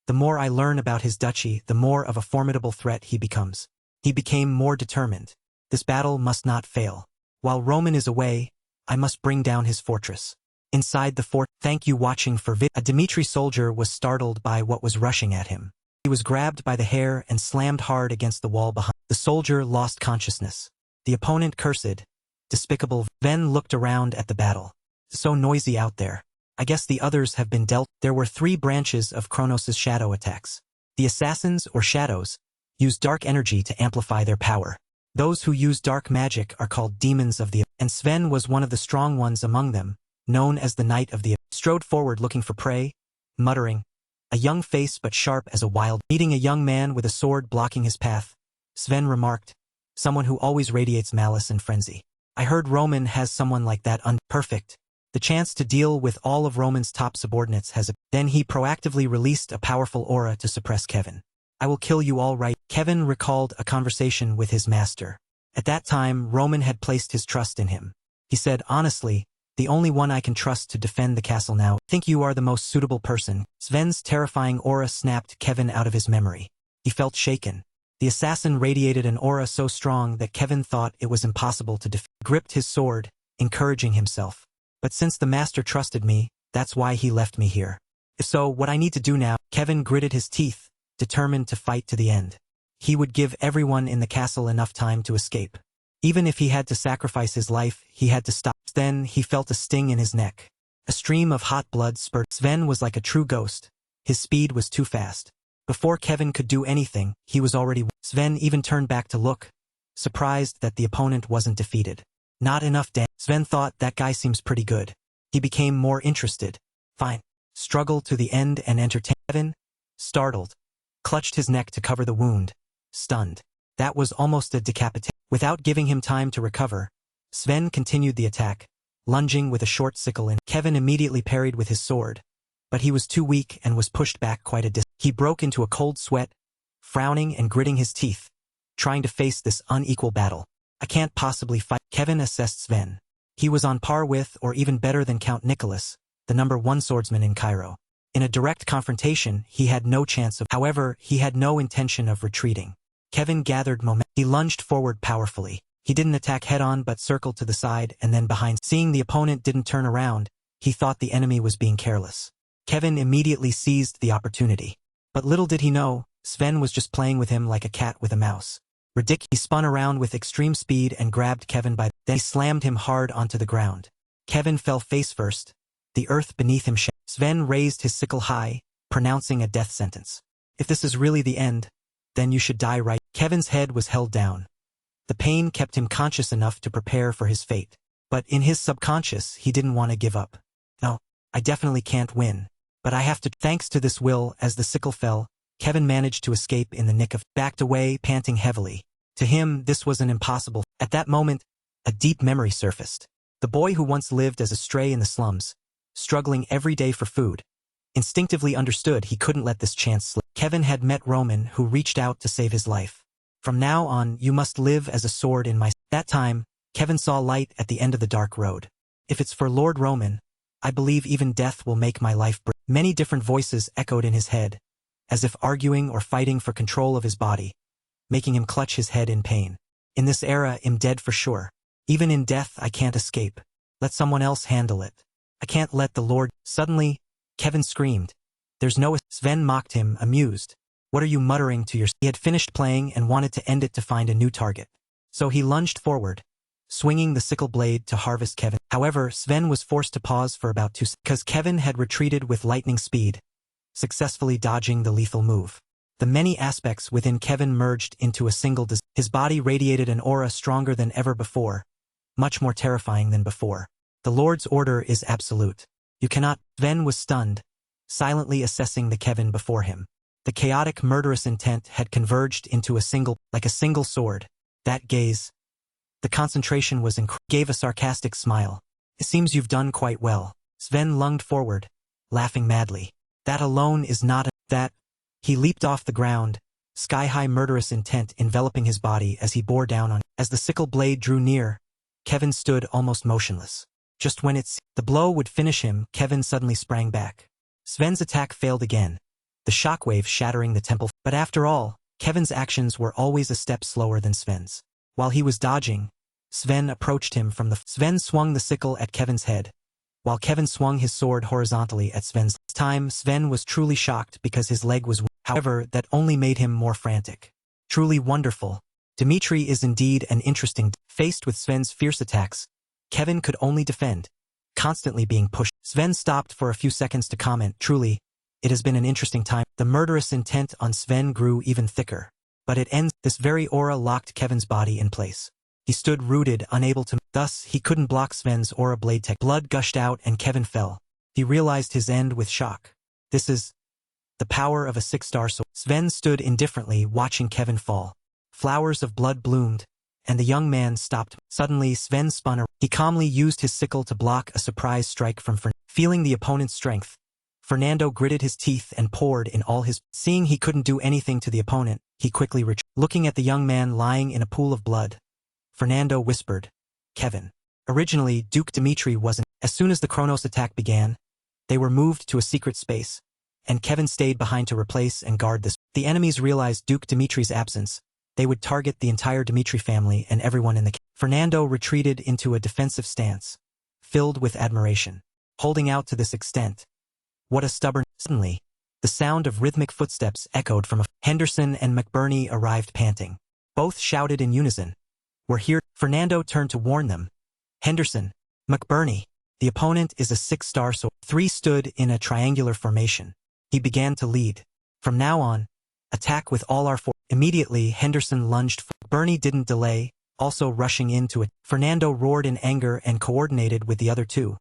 The more I learn about his duchy, the more of a formidable threat he becomes. He became more determined. This battle must not fail. While Roman is away, I must bring down his fortress. Inside the fort. Thank you watching for vid. A Dimitri soldier was startled by what was rushing at him. He was grabbed by the hair and slammed hard against the wall behind. The soldier lost consciousness. The opponent cursed, "Despicable." Then looked around at the battle. "So noisy out there. I guess the others have been dealt." There were 3 branches of Kronos' shadow attacks. The assassins, or shadows, use dark energy to amplify their power. Those who use dark magic are called demons of the... And Sven was one of the strong ones among them, known as the Knight of the... Strode forward looking for prey, muttering, a young face but sharp as a wild... Meeting a young man with a sword blocking his path, Sven remarked, "Someone who always radiates malice and frenzy. I heard Roman has someone like that perfect. The chance to deal with all of Roman's top subordinates has a..." Then he proactively released a powerful aura to suppress Kevin. "I will kill you all right." Kevin recalled a conversation with his master. At that time, Roman had placed his trust in him. He said, "Honestly, the only one I can trust to defend the castle now. I think you are the most suitable person." Sven's terrifying aura snapped Kevin out of his memory. He felt shaken. The assassin radiated an aura so strong that Kevin thought it was impossible to defeat. Gripped his sword, encouraging himself. "But since the master trusted me, that's why he left me here. So what I need to do now..." Kevin gritted his teeth, determined to fight to the end. He would give everyone in the castle enough time to escape. Even if he had to sacrifice his life, he had to stop. Then he felt a sting in his neck. A stream of hot blood spurted. Sven was like a true ghost. His speed was too fast. Before Kevin could do anything, he was already... Sven even turned back to look, surprised that the opponent wasn't defeated. Not enough damage. Sven thought, that guy seems pretty good. He became more interested. Fine. Struggle to the end and entertain. Kevin, startled, clutched his neck to cover the wound, stunned. That was almost a decapitation. Without giving him time to recover, Sven continued the attack, lunging with a short sickle in. Kevin immediately parried with his sword, but he was too weak and was pushed back quite a distance. He broke into a cold sweat, frowning and gritting his teeth, trying to face this unequal battle. "I can't possibly fight." Kevin assessed Sven. He was on par with, or even better than Count Nicholas, the #1 swordsman in Cairo. In a direct confrontation, he had no chance of. However, he had no intention of retreating. Kevin gathered momentum. He lunged forward powerfully. He didn't attack head-on but circled to the side and then behind. Seeing the opponent didn't turn around, he thought the enemy was being careless. Kevin immediately seized the opportunity. But little did he know, Sven was just playing with him like a cat with a mouse. Ridiculous. He spun around with extreme speed and grabbed Kevin by. Then he slammed him hard onto the ground. Kevin fell face first. The earth beneath him shook. Sven raised his sickle high, pronouncing a death sentence. If this is really the end, then you should die right. Kevin's head was held down. The pain kept him conscious enough to prepare for his fate. But in his subconscious, he didn't want to give up. No, I definitely can't win. But I have to. Thanks to this will, as the sickle fell, Kevin managed to escape in the nick of. Backed away, panting heavily. To him, this was an impossible. At that moment, a deep memory surfaced. The boy who once lived as a stray in the slums, struggling every day for food, instinctively understood he couldn't let this chance slip. Kevin had met Roman, who reached out to save his life. From now on, you must live as a sword in my. That time, Kevin saw light at the end of the dark road. If it's for Lord Roman, I believe even death will make my life bright. Many different voices echoed in his head, as if arguing or fighting for control of his body, making him clutch his head in pain. In this era, I'm dead for sure. Even in death, I can't escape. Let someone else handle it. I can't let the Lord. Suddenly, Kevin screamed. There's no. Sven mocked him, amused. What are you muttering to yourself? He had finished playing and wanted to end it to find a new target. So he lunged forward, swinging the sickle blade to harvest Kevin. However, Sven was forced to pause for about 2 seconds, because Kevin had retreated with lightning speed, successfully dodging the lethal move. The many aspects within Kevin merged into a single design. His body radiated an aura stronger than ever before, much more terrifying than before. The Lord's order is absolute. You cannot. Sven was stunned, silently assessing the Kevin before him. The chaotic, murderous intent had converged into like a single sword. That gaze. The concentration was gave a sarcastic smile. It seems you've done quite well. Sven lunged forward, laughing madly. That alone is not that. He leaped off the ground, sky-high murderous intent enveloping his body as he bore down on. As the sickle blade drew near, Kevin stood almost motionless. Just when the blow would finish him, Kevin suddenly sprang back. Sven's attack failed again, the shockwave shattering the temple. But after all, Kevin's actions were always a step slower than Sven's. While he was dodging, Sven approached him from the. Sven swung the sickle at Kevin's head, while Kevin swung his sword horizontally at Sven's. This time, Sven was truly shocked because his leg was. However, that only made him more frantic. Truly wonderful. Dimitri is indeed an interesting. Faced with Sven's fierce attacks, Kevin could only defend, constantly being pushed. Sven stopped for a few seconds to comment. Truly, it has been an interesting time. The murderous intent on Sven grew even thicker. But it ends. This very aura locked Kevin's body in place. He stood rooted, unable to. Thus, he couldn't block Sven's aura blade tech. Blood gushed out and Kevin fell. He realized his end with shock. This is the power of a 6-star sword. Sven stood indifferently, watching Kevin fall. Flowers of blood bloomed, and the young man stopped. Suddenly, Sven spun around. He calmly used his sickle to block a surprise strike from Fernando. Feeling the opponent's strength, Fernando gritted his teeth and poured in all his. Seeing he couldn't do anything to the opponent, he quickly retreated. Looking at the young man lying in a pool of blood, Fernando whispered, Kevin. Originally, Duke Dimitri wasn't. As soon as the Kronos attack began, they were moved to a secret space, and Kevin stayed behind to replace and guard this. The enemies realized Duke Dimitri's absence. They would target the entire Dimitri family and everyone in the. Fernando retreated into a defensive stance, filled with admiration. Holding out to this extent. What a stubborn. Suddenly, the sound of rhythmic footsteps echoed from. Henderson and McBurney arrived panting. Both shouted in unison. We're here. Fernando turned to warn them. Henderson, McBurney, the opponent is a 6-star sword. 3 stood in a triangular formation. He began to lead. From now on, attack with all our force. Immediately, Henderson lunged. McBurney didn't delay, also rushing into it. Fernando roared in anger and coordinated with the other 2,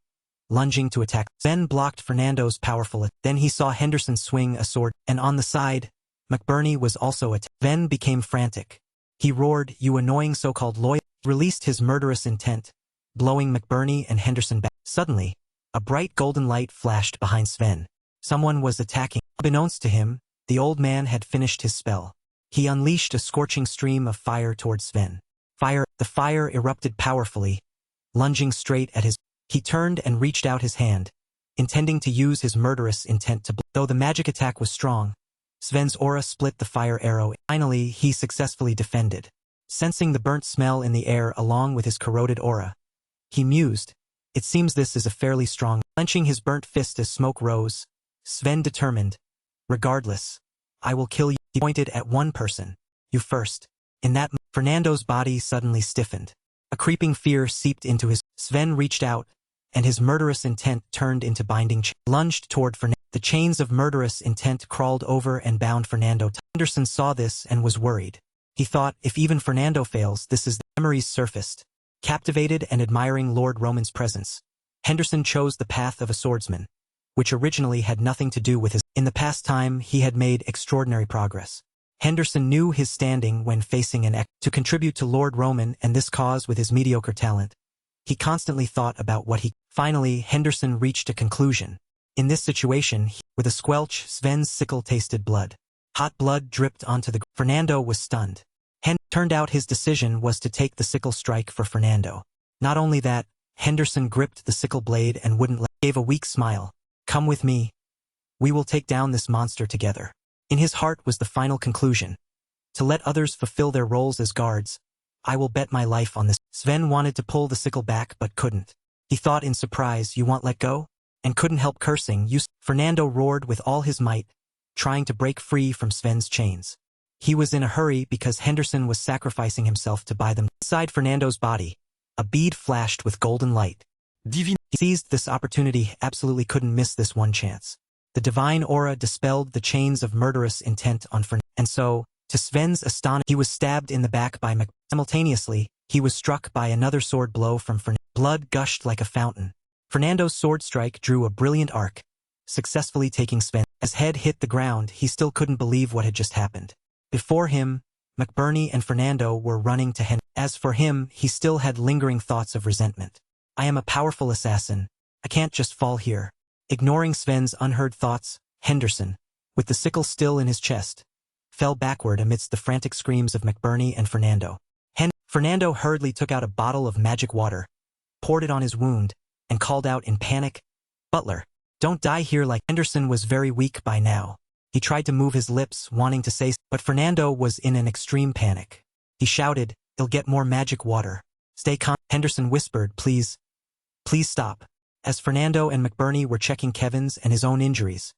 lunging to attack. Sven blocked Fernando's powerful attack. Then he saw Henderson swing a sword, and on the side, McBurney was also attacked. Sven became frantic. He roared, you annoying so-called lawyer, released his murderous intent, blowing McBurney and Henderson back. Suddenly, a bright golden light flashed behind Sven. Someone was attacking. Unbeknownst to him, the old man had finished his spell. He unleashed a scorching stream of fire towards Sven. The fire erupted powerfully, lunging straight at his. He turned and reached out his hand, intending to use his murderous intent to. Though the magic attack was strong, Sven's aura split the fire arrow. Finally, he successfully defended. Sensing the burnt smell in the air along with his corroded aura, he mused, "It seems this is a fairly strong." Clenching his burnt fist as smoke rose, Sven determined, "Regardless, I will kill you." He pointed at one person. "You first." In that moment, Fernando's body suddenly stiffened. A creeping fear seeped into his. Sven reached out, and his murderous intent turned into binding chains. Lunged toward Fernando. The chains of murderous intent crawled over and bound Fernando. Henderson saw this and was worried. He thought, if even Fernando fails, this is the memories surfaced. Captivated and admiring Lord Roman's presence, Henderson chose the path of a swordsman, which originally had nothing to do with his. In the past time, he had made extraordinary progress. Henderson knew his standing when facing an to contribute to Lord Roman and this cause with his mediocre talent. He constantly thought about what he. Finally, Henderson reached a conclusion. In this situation, with a squelch, Sven's sickle tasted blood. Hot blood dripped onto the. Fernando was stunned. Turned out his decision was to take the sickle strike for Fernando. Not only that, Henderson gripped the sickle blade and wouldn't let. Gave a weak smile. "Come with me. We will take down this monster together." In his heart was the final conclusion. To let others fulfill their roles as guards. "I will bet my life on this." Sven wanted to pull the sickle back but couldn't. He thought in surprise, "You won't let go?" And couldn't help cursing. Fernando roared with all his might, trying to break free from Sven's chains. He was in a hurry because Henderson was sacrificing himself to buy them. Inside Fernando's body, a bead flashed with golden light. Divinity seized this opportunity, absolutely couldn't miss this one chance. The divine aura dispelled the chains of murderous intent on Fernando. And so, to Sven's astonishment, he was stabbed in the back by Mac. Simultaneously, he was struck by another sword blow from Fernando. Blood gushed like a fountain. Fernando's sword strike drew a brilliant arc, successfully taking Sven. As head hit the ground, he still couldn't believe what had just happened. Before him, McBurney and Fernando were running to Henderson. As for him, he still had lingering thoughts of resentment. "I am a powerful assassin. I can't just fall here." Ignoring Sven's unheard thoughts, Henderson, with the sickle still in his chest, fell backward amidst the frantic screams of McBurney and Fernando. Fernando hurriedly took out a bottle of magic water, poured it on his wound, and called out in panic, "Butler, don't die here." Like Henderson was very weak by now. He tried to move his lips, wanting to say, but Fernando was in an extreme panic. He shouted, "I'll get more magic water. Stay calm." Henderson whispered, "Please stop." As Fernando and McBurney were checking Kevin's and his own injuries,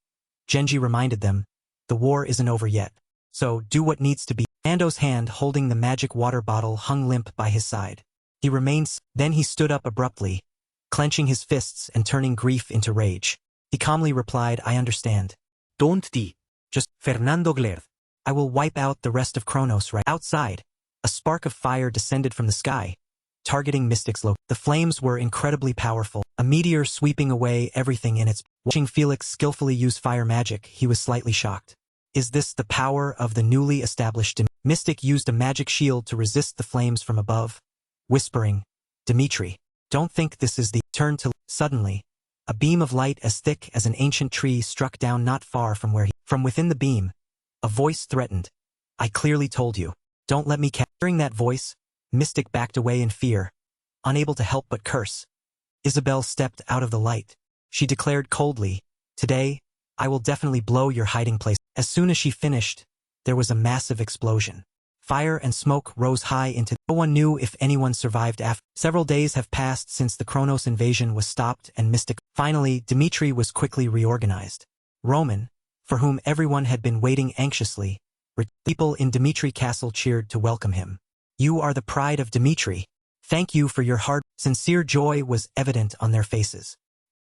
Genji reminded them, "The war isn't over yet. So do what needs to be." Fernando's hand holding the magic water bottle hung limp by his side. He remained. Then he stood up abruptly, clenching his fists and turning grief into rage. He calmly replied, "I understand. Don't die. Just Fernando glared. I will wipe out the rest of Kronos right." Outside, a spark of fire descended from the sky, targeting Mystic's location. The flames were incredibly powerful, a meteor sweeping away everything in its. Watching Felix skillfully use fire magic, he was slightly shocked. Is this the power of the newly established Mystic used a magic shield to resist the flames from above, whispering, "Dimitri, don't think this is the." Turn to. Suddenly, a beam of light as thick as an ancient tree struck down not far from where he. From within the beam, a voice threatened, "I clearly told you. Don't let me Hearing that voice, Mystic backed away in fear, unable to help but curse. Isabel stepped out of the light. She declared coldly, "Today, I will definitely blow your hiding place." As soon as she finished, there was a massive explosion. Fire and smoke rose high into. No one knew if anyone survived after. Several days have passed since the Kronos invasion was stopped and Mystic. Finally, Dimitri was quickly reorganized. Roman, for whom everyone had been waiting anxiously, people in Dimitri Castle cheered to welcome him. "You are the pride of Dimitri. Thank you for your hard." Sincere joy was evident on their faces.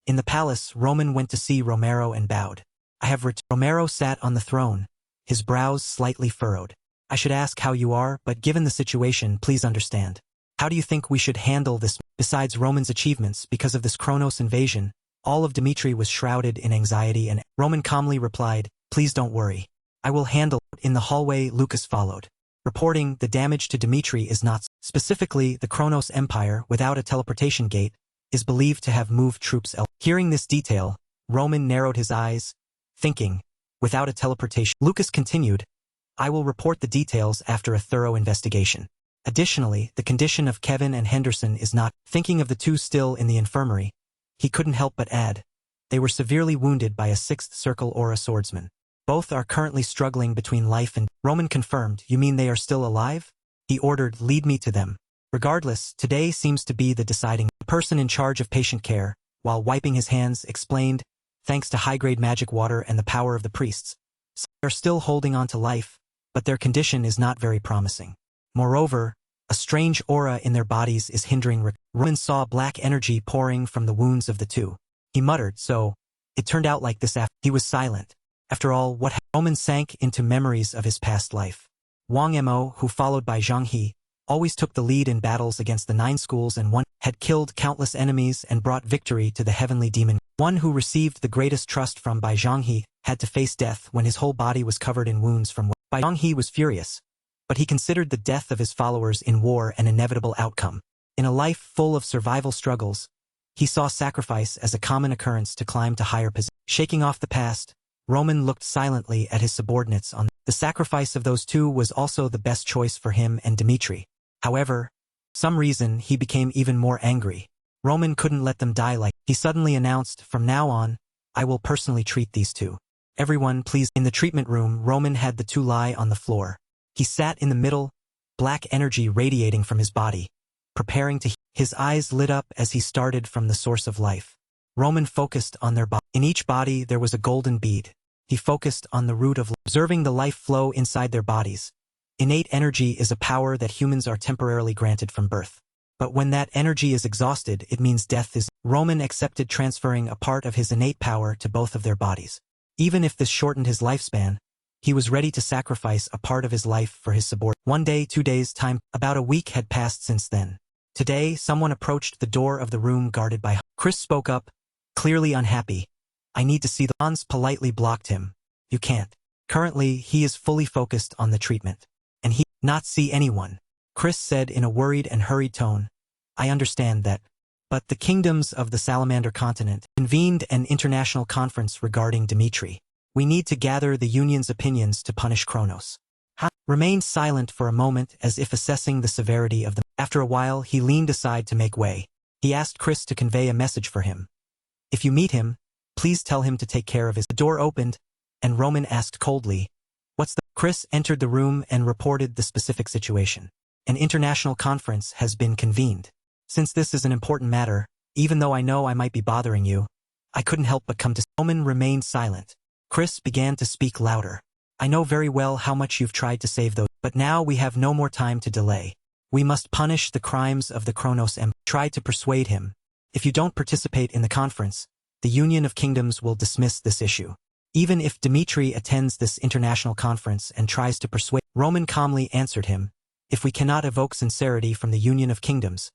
In the palace, Roman went to see Romero and bowed. "I have returned." Romero sat on the throne, his brows slightly furrowed. "I should ask how you are, but given the situation, please understand. How do you think we should handle this?" Besides Roman's achievements, because of this Kronos invasion, all of Dimitri was shrouded in anxiety and Roman calmly replied, "Please don't worry. I will handle." In the hallway, Lucas followed, reporting the damage to Dimitri is not. Specifically, the Kronos Empire, without a teleportation gate, is believed to have moved troops elsewhere. Hearing this detail, Roman narrowed his eyes, thinking, without a teleportation. Lucas continued, "I will report the details after a thorough investigation." Additionally, the condition of Kevin and Henderson is not. Thinking of the two still in the infirmary, he couldn't help but add, they were severely wounded by a sixth circle aura swordsman. Both are currently struggling between life and. Roman confirmed, you mean they are still alive? He ordered, lead me to them. Regardless, today seems to be the deciding. The person in charge of patient care, while wiping his hands, explained, thanks to high-grade magic water and the power of the priests, they are still holding on to life, but their condition is not very promising. Moreover, a strange aura in their bodies is hindering. Roman saw black energy pouring from the wounds of the two. He muttered, so, it turned out like this after. He was silent. After all, what happened? Roman sank into memories of his past life. Wang Mo, who followed by Zhang He, always took the lead in battles against the 9 schools and had killed countless enemies and brought victory to the heavenly demon. One who received the greatest trust from Bai Zhanghe had to face death when his whole body was covered in wounds from. Bai Zhanghe was furious, but he considered the death of his followers in war an inevitable outcome. In a life full of survival struggles, he saw sacrifice as a common occurrence to climb to higher positions. Shaking off the past, Roman looked silently at his subordinates on. The sacrifice of those two was also the best choice for him and Dimitri. However, some reason he became even more angry. Roman couldn't let them die like. He suddenly announced, from now on, I will personally treat these two. Everyone please. In the treatment room, Roman had the two lie on the floor. He sat in the middle, black energy radiating from his body, preparing to. His eyes lit up as he started from the source of life. Roman focused on their body. In each body there was a golden bead. He focused on the root of observing the life flow inside their bodies. Innate energy is a power that humans are temporarily granted from birth. But when that energy is exhausted, it means death is. Roman accepted transferring a part of his innate power to both of their bodies. Even if this shortened his lifespan, he was ready to sacrifice a part of his life for his subordinate. 1 day, 2 days time, about a week had passed since then. Today, someone approached the door of the room guarded by. Chris spoke up, clearly unhappy. I need to see the. Hans politely blocked him. You can't. Currently, he is fully focused on the treatment. And he not see anyone. Chris said in a worried and hurried tone, I understand that. But the kingdoms of the Salamander continent convened an international conference regarding Dimitri. We need to gather the union's opinions to punish Kronos. Remained silent for a moment as if assessing the severity of the. After a while, he leaned aside to make way. He asked Chris to convey a message for him. If you meet him, please tell him to take care of his. The door opened, and Roman asked coldly, what's the. Chris entered the room and reported the specific situation. An international conference has been convened. Since this is an important matter, even though I know I might be bothering you, I couldn't help but come to. Roman remained silent. Chris began to speak louder. I know very well how much you've tried to save those, but now we have no more time to delay. We must punish the crimes of the Kronos Empire. Try to persuade him. If you don't participate in the conference, the Union of Kingdoms will dismiss this issue. Even if Dimitri attends this international conference and tries to persuade. Roman calmly answered him, if we cannot evoke sincerity from the Union of Kingdoms,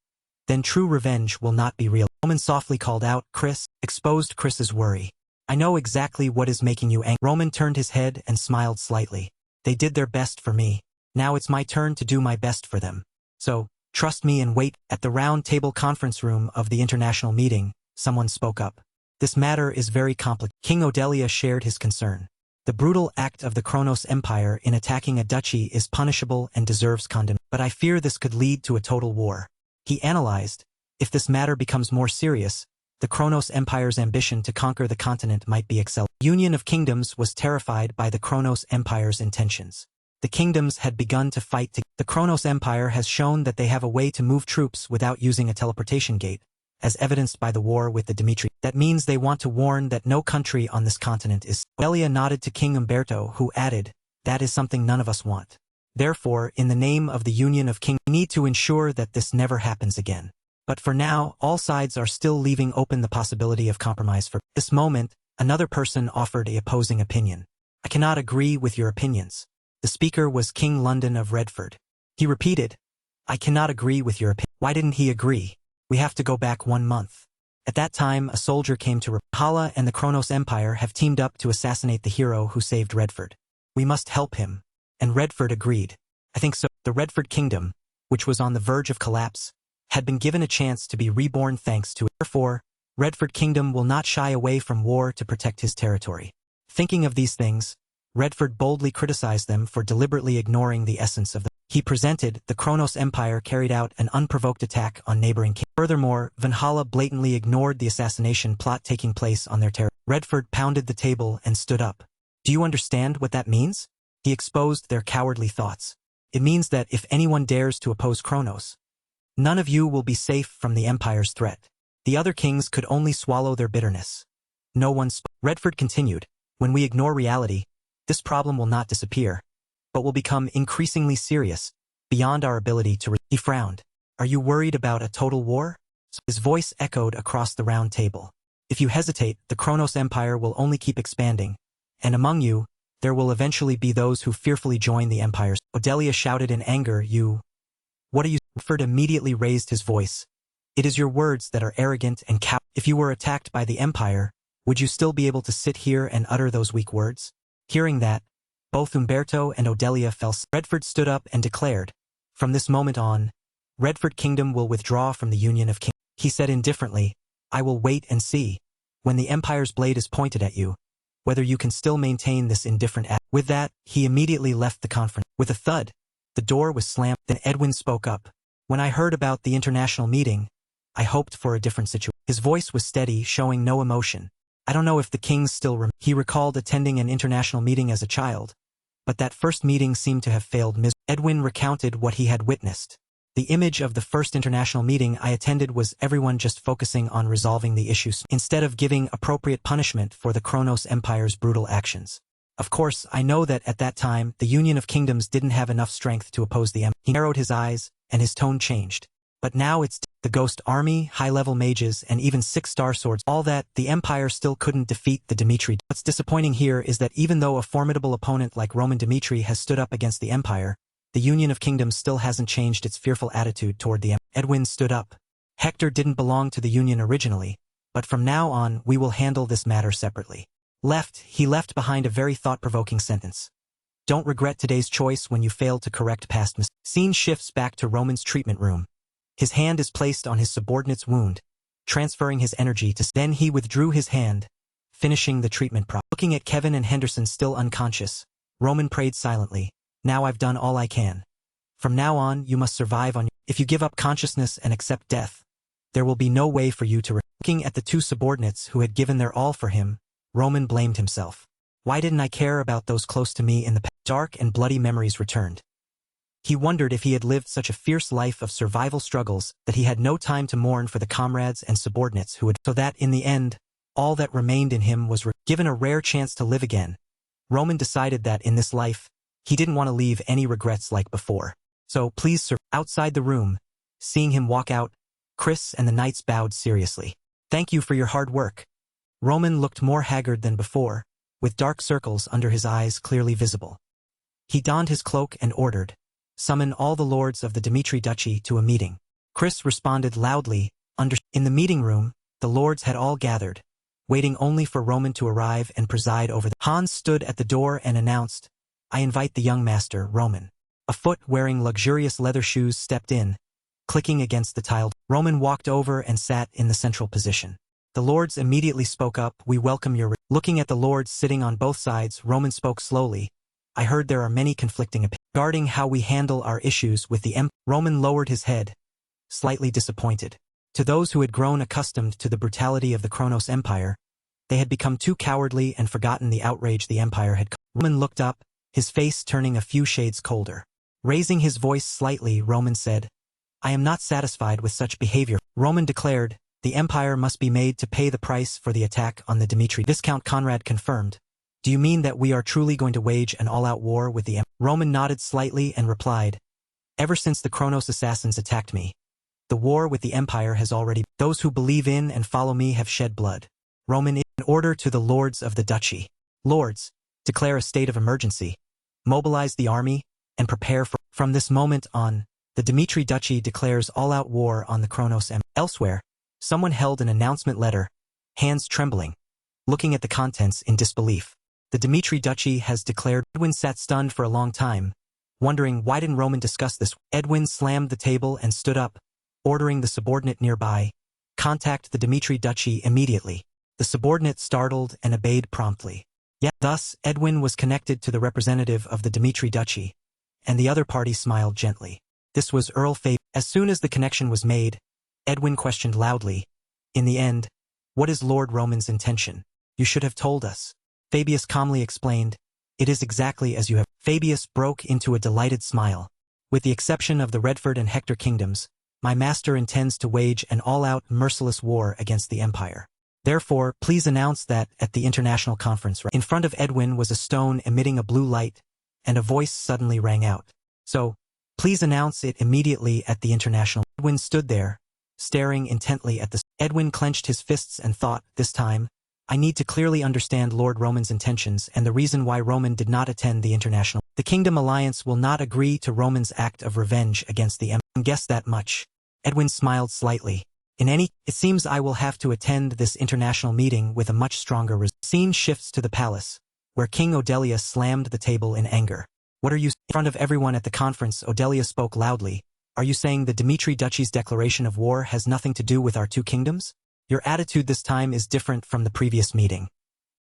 then true revenge will not be real. Roman softly called out, Chris, exposed Chris's worry. I know exactly what is making you angry. Roman turned his head and smiled slightly. They did their best for me. Now it's my turn to do my best for them. So, trust me and wait. At the round table conference room of the international meeting, someone spoke up. This matter is very complicated. King Odelia shared his concern. The brutal act of the Kronos Empire in attacking a duchy is punishable and deserves condemnation. But I fear this could lead to a total war. He analyzed, if this matter becomes more serious, the Kronos Empire's ambition to conquer the continent might be accelerated. The Union of Kingdoms was terrified by the Kronos Empire's intentions. The kingdoms had begun to fight together. The Kronos Empire has shown that they have a way to move troops without using a teleportation gate, as evidenced by the war with the Dimitri. That means they want to warn that no country on this continent is. Odelia nodded to King Umberto, who added, that is something none of us want. Therefore, in the name of the Union of Kingdoms, we need to ensure that this never happens again. But for now, all sides are still leaving open the possibility of compromise. For this moment, another person offered an opposing opinion. I cannot agree with your opinions. The speaker was King London of Redford. He repeated, I cannot agree with your opinion. Why didn't he agree? We have to go back 1 month. At that time, a soldier came to Hala and the Kronos Empire have teamed up to assassinate the hero who saved Redford. We must help him. And Redford agreed. I think so. The Redford Kingdom, which was on the verge of collapse, had been given a chance to be reborn thanks to it. Therefore, Redford Kingdom will not shy away from war to protect his territory. Thinking of these things, Redford boldly criticized them for deliberately ignoring the essence of the. he presented, the Kronos Empire carried out an unprovoked attack on neighboring kingdoms. Furthermore, Valhalla blatantly ignored the assassination plot taking place on their territory. Redford pounded the table and stood up. Do you understand what that means? He exposed their cowardly thoughts. It means that if anyone dares to oppose Kronos, none of you will be safe from the Empire's threat. The other kings could only swallow their bitterness. No one spoke. Redford continued, when we ignore reality, this problem will not disappear, but will become increasingly serious, beyond our ability to He frowned. Are you worried about a total war? His voice echoed across the round table. If you hesitate, the Kronos Empire will only keep expanding, and among you, there will eventually be those who fearfully join the Empires. Odelia shouted in anger, you. What are you? Redford immediately raised his voice. It is your words that are arrogant and cowardly. If you were attacked by the Empire, would you still be able to sit here and utter those weak words? Hearing that, both Umberto and Odelia fell. Redford stood up and declared, from this moment on, Redford Kingdom will withdraw from the Union of Kings. He said indifferently, I will wait and see, when the Empire's blade is pointed at you, whether you can still maintain this indifferent attitude. With that, he immediately left the conference. With a thud, the door was slammed. Then Edwin spoke up. When I heard about the international meeting, I hoped for a different situation. His voice was steady, showing no emotion. I don't know if the kings still remember. He recalled attending an international meeting as a child, but that first meeting seemed to have failed miserably. Edwin recounted what he had witnessed. The image of the first international meeting I attended was everyone just focusing on resolving the issues, instead of giving appropriate punishment for the Kronos Empire's brutal actions. Of course, I know that at that time, the Union of Kingdoms didn't have enough strength to oppose the Empire. He narrowed his eyes, and his tone changed. But now it's the Ghost Army, high-level mages, and even 6-star swords. All that, the Empire still couldn't defeat the Dimitri. What's disappointing here is that even though a formidable opponent like Roman Dimitri has stood up against the Empire, the Union of Kingdoms still hasn't changed its fearful attitude toward the Empire. Edwin stood up. Hector didn't belong to the Union originally, but from now on we will handle this matter separately. He left behind a very thought-provoking sentence. Don't regret today's choice when you failed to correct past mistakes. Scene shifts back to Roman's treatment room. His hand is placed on his subordinate's wound, transferring his energy to. Then he withdrew his hand, finishing the treatment process. Looking at Kevin and Henderson still unconscious, Roman prayed silently. Now I've done all I can. From now on, you must survive on your. If you give up consciousness and accept death, there will be no way for you to. Looking at the two subordinates who had given their all for him, Roman blamed himself. Why didn't I care about those close to me in the past? Dark and bloody memories returned. He wondered if he had lived such a fierce life of survival struggles that he had no time to mourn for the comrades and subordinates who had. So that, in the end, all that remained in him was given a rare chance to live again. Roman decided that in this life, he didn't want to leave any regrets like before. So please, sir. Outside the room, seeing him walk out, Chris and the knights bowed seriously. Thank you for your hard work. Roman looked more haggard than before, with dark circles under his eyes clearly visible. He donned his cloak and ordered, summon all the lords of the Dimitri Duchy to a meeting. Chris responded loudly, In the meeting room, the lords had all gathered, waiting only for Roman to arrive and preside over them. Hans stood at the door and announced, I invite the young master, Roman. A foot wearing luxurious leather shoes stepped in, clicking against the tiled. Roman walked over and sat in the central position. The lords immediately spoke up, we welcome your. Looking at the lords sitting on both sides, Roman spoke slowly. I heard there are many conflicting opinions regarding how we handle our issues with the Empire. Roman lowered his head, slightly disappointed. To those who had grown accustomed to the brutality of the Kronos Empire, they had become too cowardly and forgotten the outrage the Empire had caused. Roman looked up, his face turning a few shades colder. Raising his voice slightly, Roman said, I am not satisfied with such behavior. Roman declared, the Empire must be made to pay the price for the attack on the Dimitri. Viscount Conrad confirmed, do you mean that we are truly going to wage an all-out war with the Empire? Roman nodded slightly and replied, ever since the Kronos assassins attacked me, the war with the Empire has already. Those who believe in and follow me have shed blood. Roman, in order to the lords of the duchy. Lords, declare a state of emergency, mobilize the army, and prepare for. From this moment on, the Dimitri Duchy declares all-out war on the Kronos Empire. Elsewhere, someone held an announcement letter, hands trembling, looking at the contents in disbelief. The Dimitri Duchy has declared. Edwin sat stunned for a long time, wondering why didn't Roman discuss this. Edwin slammed the table and stood up, ordering the subordinate nearby, contact the Dimitri Duchy immediately. The subordinate startled and obeyed promptly. Yet, thus, Edwin was connected to the representative of the Dimitri Duchy, and the other party smiled gently. This was Earl Fabius. As soon as the connection was made, Edwin questioned loudly, "In the end, what is Lord Roman's intention? You should have told us." Fabius calmly explained, "It is exactly as you have." Fabius broke into a delighted smile. "With the exception of the Redford and Hector kingdoms, my master intends to wage an all-out, merciless war against the Empire. Therefore, please announce that at the international conference." In front of Edwin was a stone emitting a blue light, and a voice suddenly rang out. "So, please announce it immediately at the international." Edwin stood there, staring intently at the. Edwin clenched his fists and thought, this time, I need to clearly understand Lord Roman's intentions and the reason why Roman did not attend the international. The Kingdom Alliance will not agree to Roman's act of revenge against the Empire. Guess that much. Edwin smiled slightly. It seems I will have to attend this international meeting with a much stronger resolve. Scene shifts to the palace, where King Odelia slammed the table in anger. "What are you?" In front of everyone at the conference, Odelia spoke loudly. "Are you saying the Dimitri Duchy's declaration of war has nothing to do with our two kingdoms? Your attitude this time is different from the previous meeting."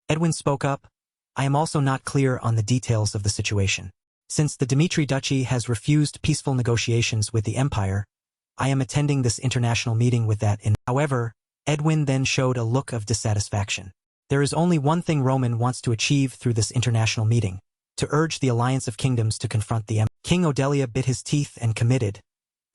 Edwin spoke up. "I am also not clear on the details of the situation. Since the Dimitri Duchy has refused peaceful negotiations with the Empire, I am attending this international meeting with that in." However, Edwin then showed a look of dissatisfaction. "There is only one thing Roman wants to achieve through this international meeting, to urge the alliance of kingdoms to confront the Empire." King Odelia bit his teeth and committed.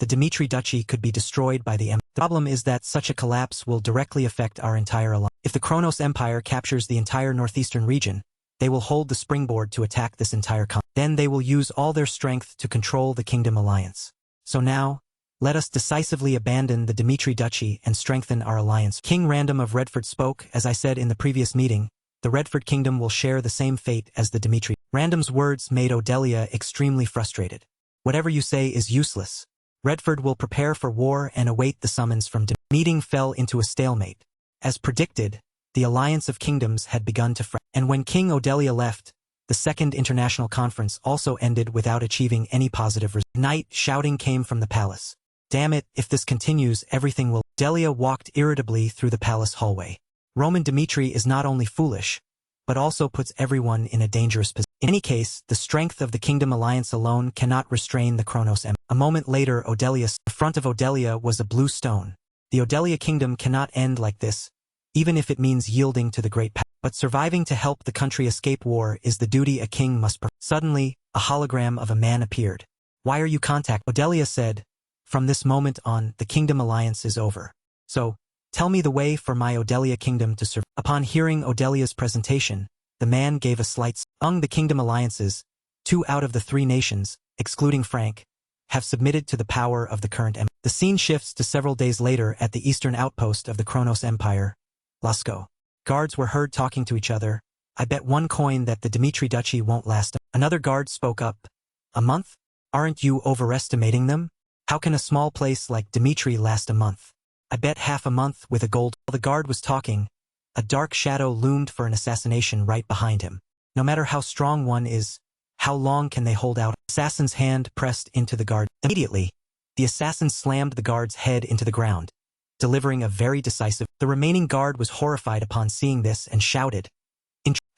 The Dimitri Duchy could be destroyed by the Empire. The problem is that such a collapse will directly affect our entire alliance. If the Kronos Empire captures the entire northeastern region, they will hold the springboard to attack this entire continent. Then they will use all their strength to control the Kingdom Alliance. So now, let us decisively abandon the Dimitri Duchy and strengthen our alliance. King Random of Redford spoke. "As I said in the previous meeting, the Redford Kingdom will share the same fate as the Dimitri." Random's words made Odelia extremely frustrated. "Whatever you say is useless. Redford will prepare for war and await the summons from Dimitri." Meeting fell into a stalemate. As predicted, the Alliance of Kingdoms had begun to fracture. And when King Odelia left, the second international conference also ended without achieving any positive result. Night shouting came from the palace. "Damn it, if this continues, everything will." Odelia walked irritably through the palace hallway. Roman Dimitri is not only foolish, but also puts everyone in a dangerous position. In any case, the strength of the Kingdom Alliance alone cannot restrain the Kronos Empire. A moment later, in front of Odelia was a blue stone. The Odelia Kingdom cannot end like this, even if it means yielding to the great power. But surviving to help the country escape war is the duty a king must perform. Suddenly, a hologram of a man appeared. "Why are you contacting?" Odelia said, "From this moment on, the Kingdom Alliance is over. So, tell me the way for my Odelia Kingdom to survive." Upon hearing Odelia's presentation, the man gave a slight sigh. Among the Kingdom Alliances, 2 out of the 3 nations, excluding Frank, have submitted to the power of the current empire. The scene shifts to several days later at the eastern outpost of the Kronos Empire, Lascaux. Guards were heard talking to each other. "I bet 1 coin that the Dimitri Duchy won't last." Another guard spoke up. "A month? Aren't you overestimating them? How can a small place like Dimitri last a month? I bet half a month with a gold." While the guard was talking, a dark shadow loomed for an assassination right behind him. No matter how strong one is, how long can they hold out? Assassin's hand pressed into the guard. Immediately, the assassin slammed the guard's head into the ground, delivering a very decisive. The remaining guard was horrified upon seeing this and shouted.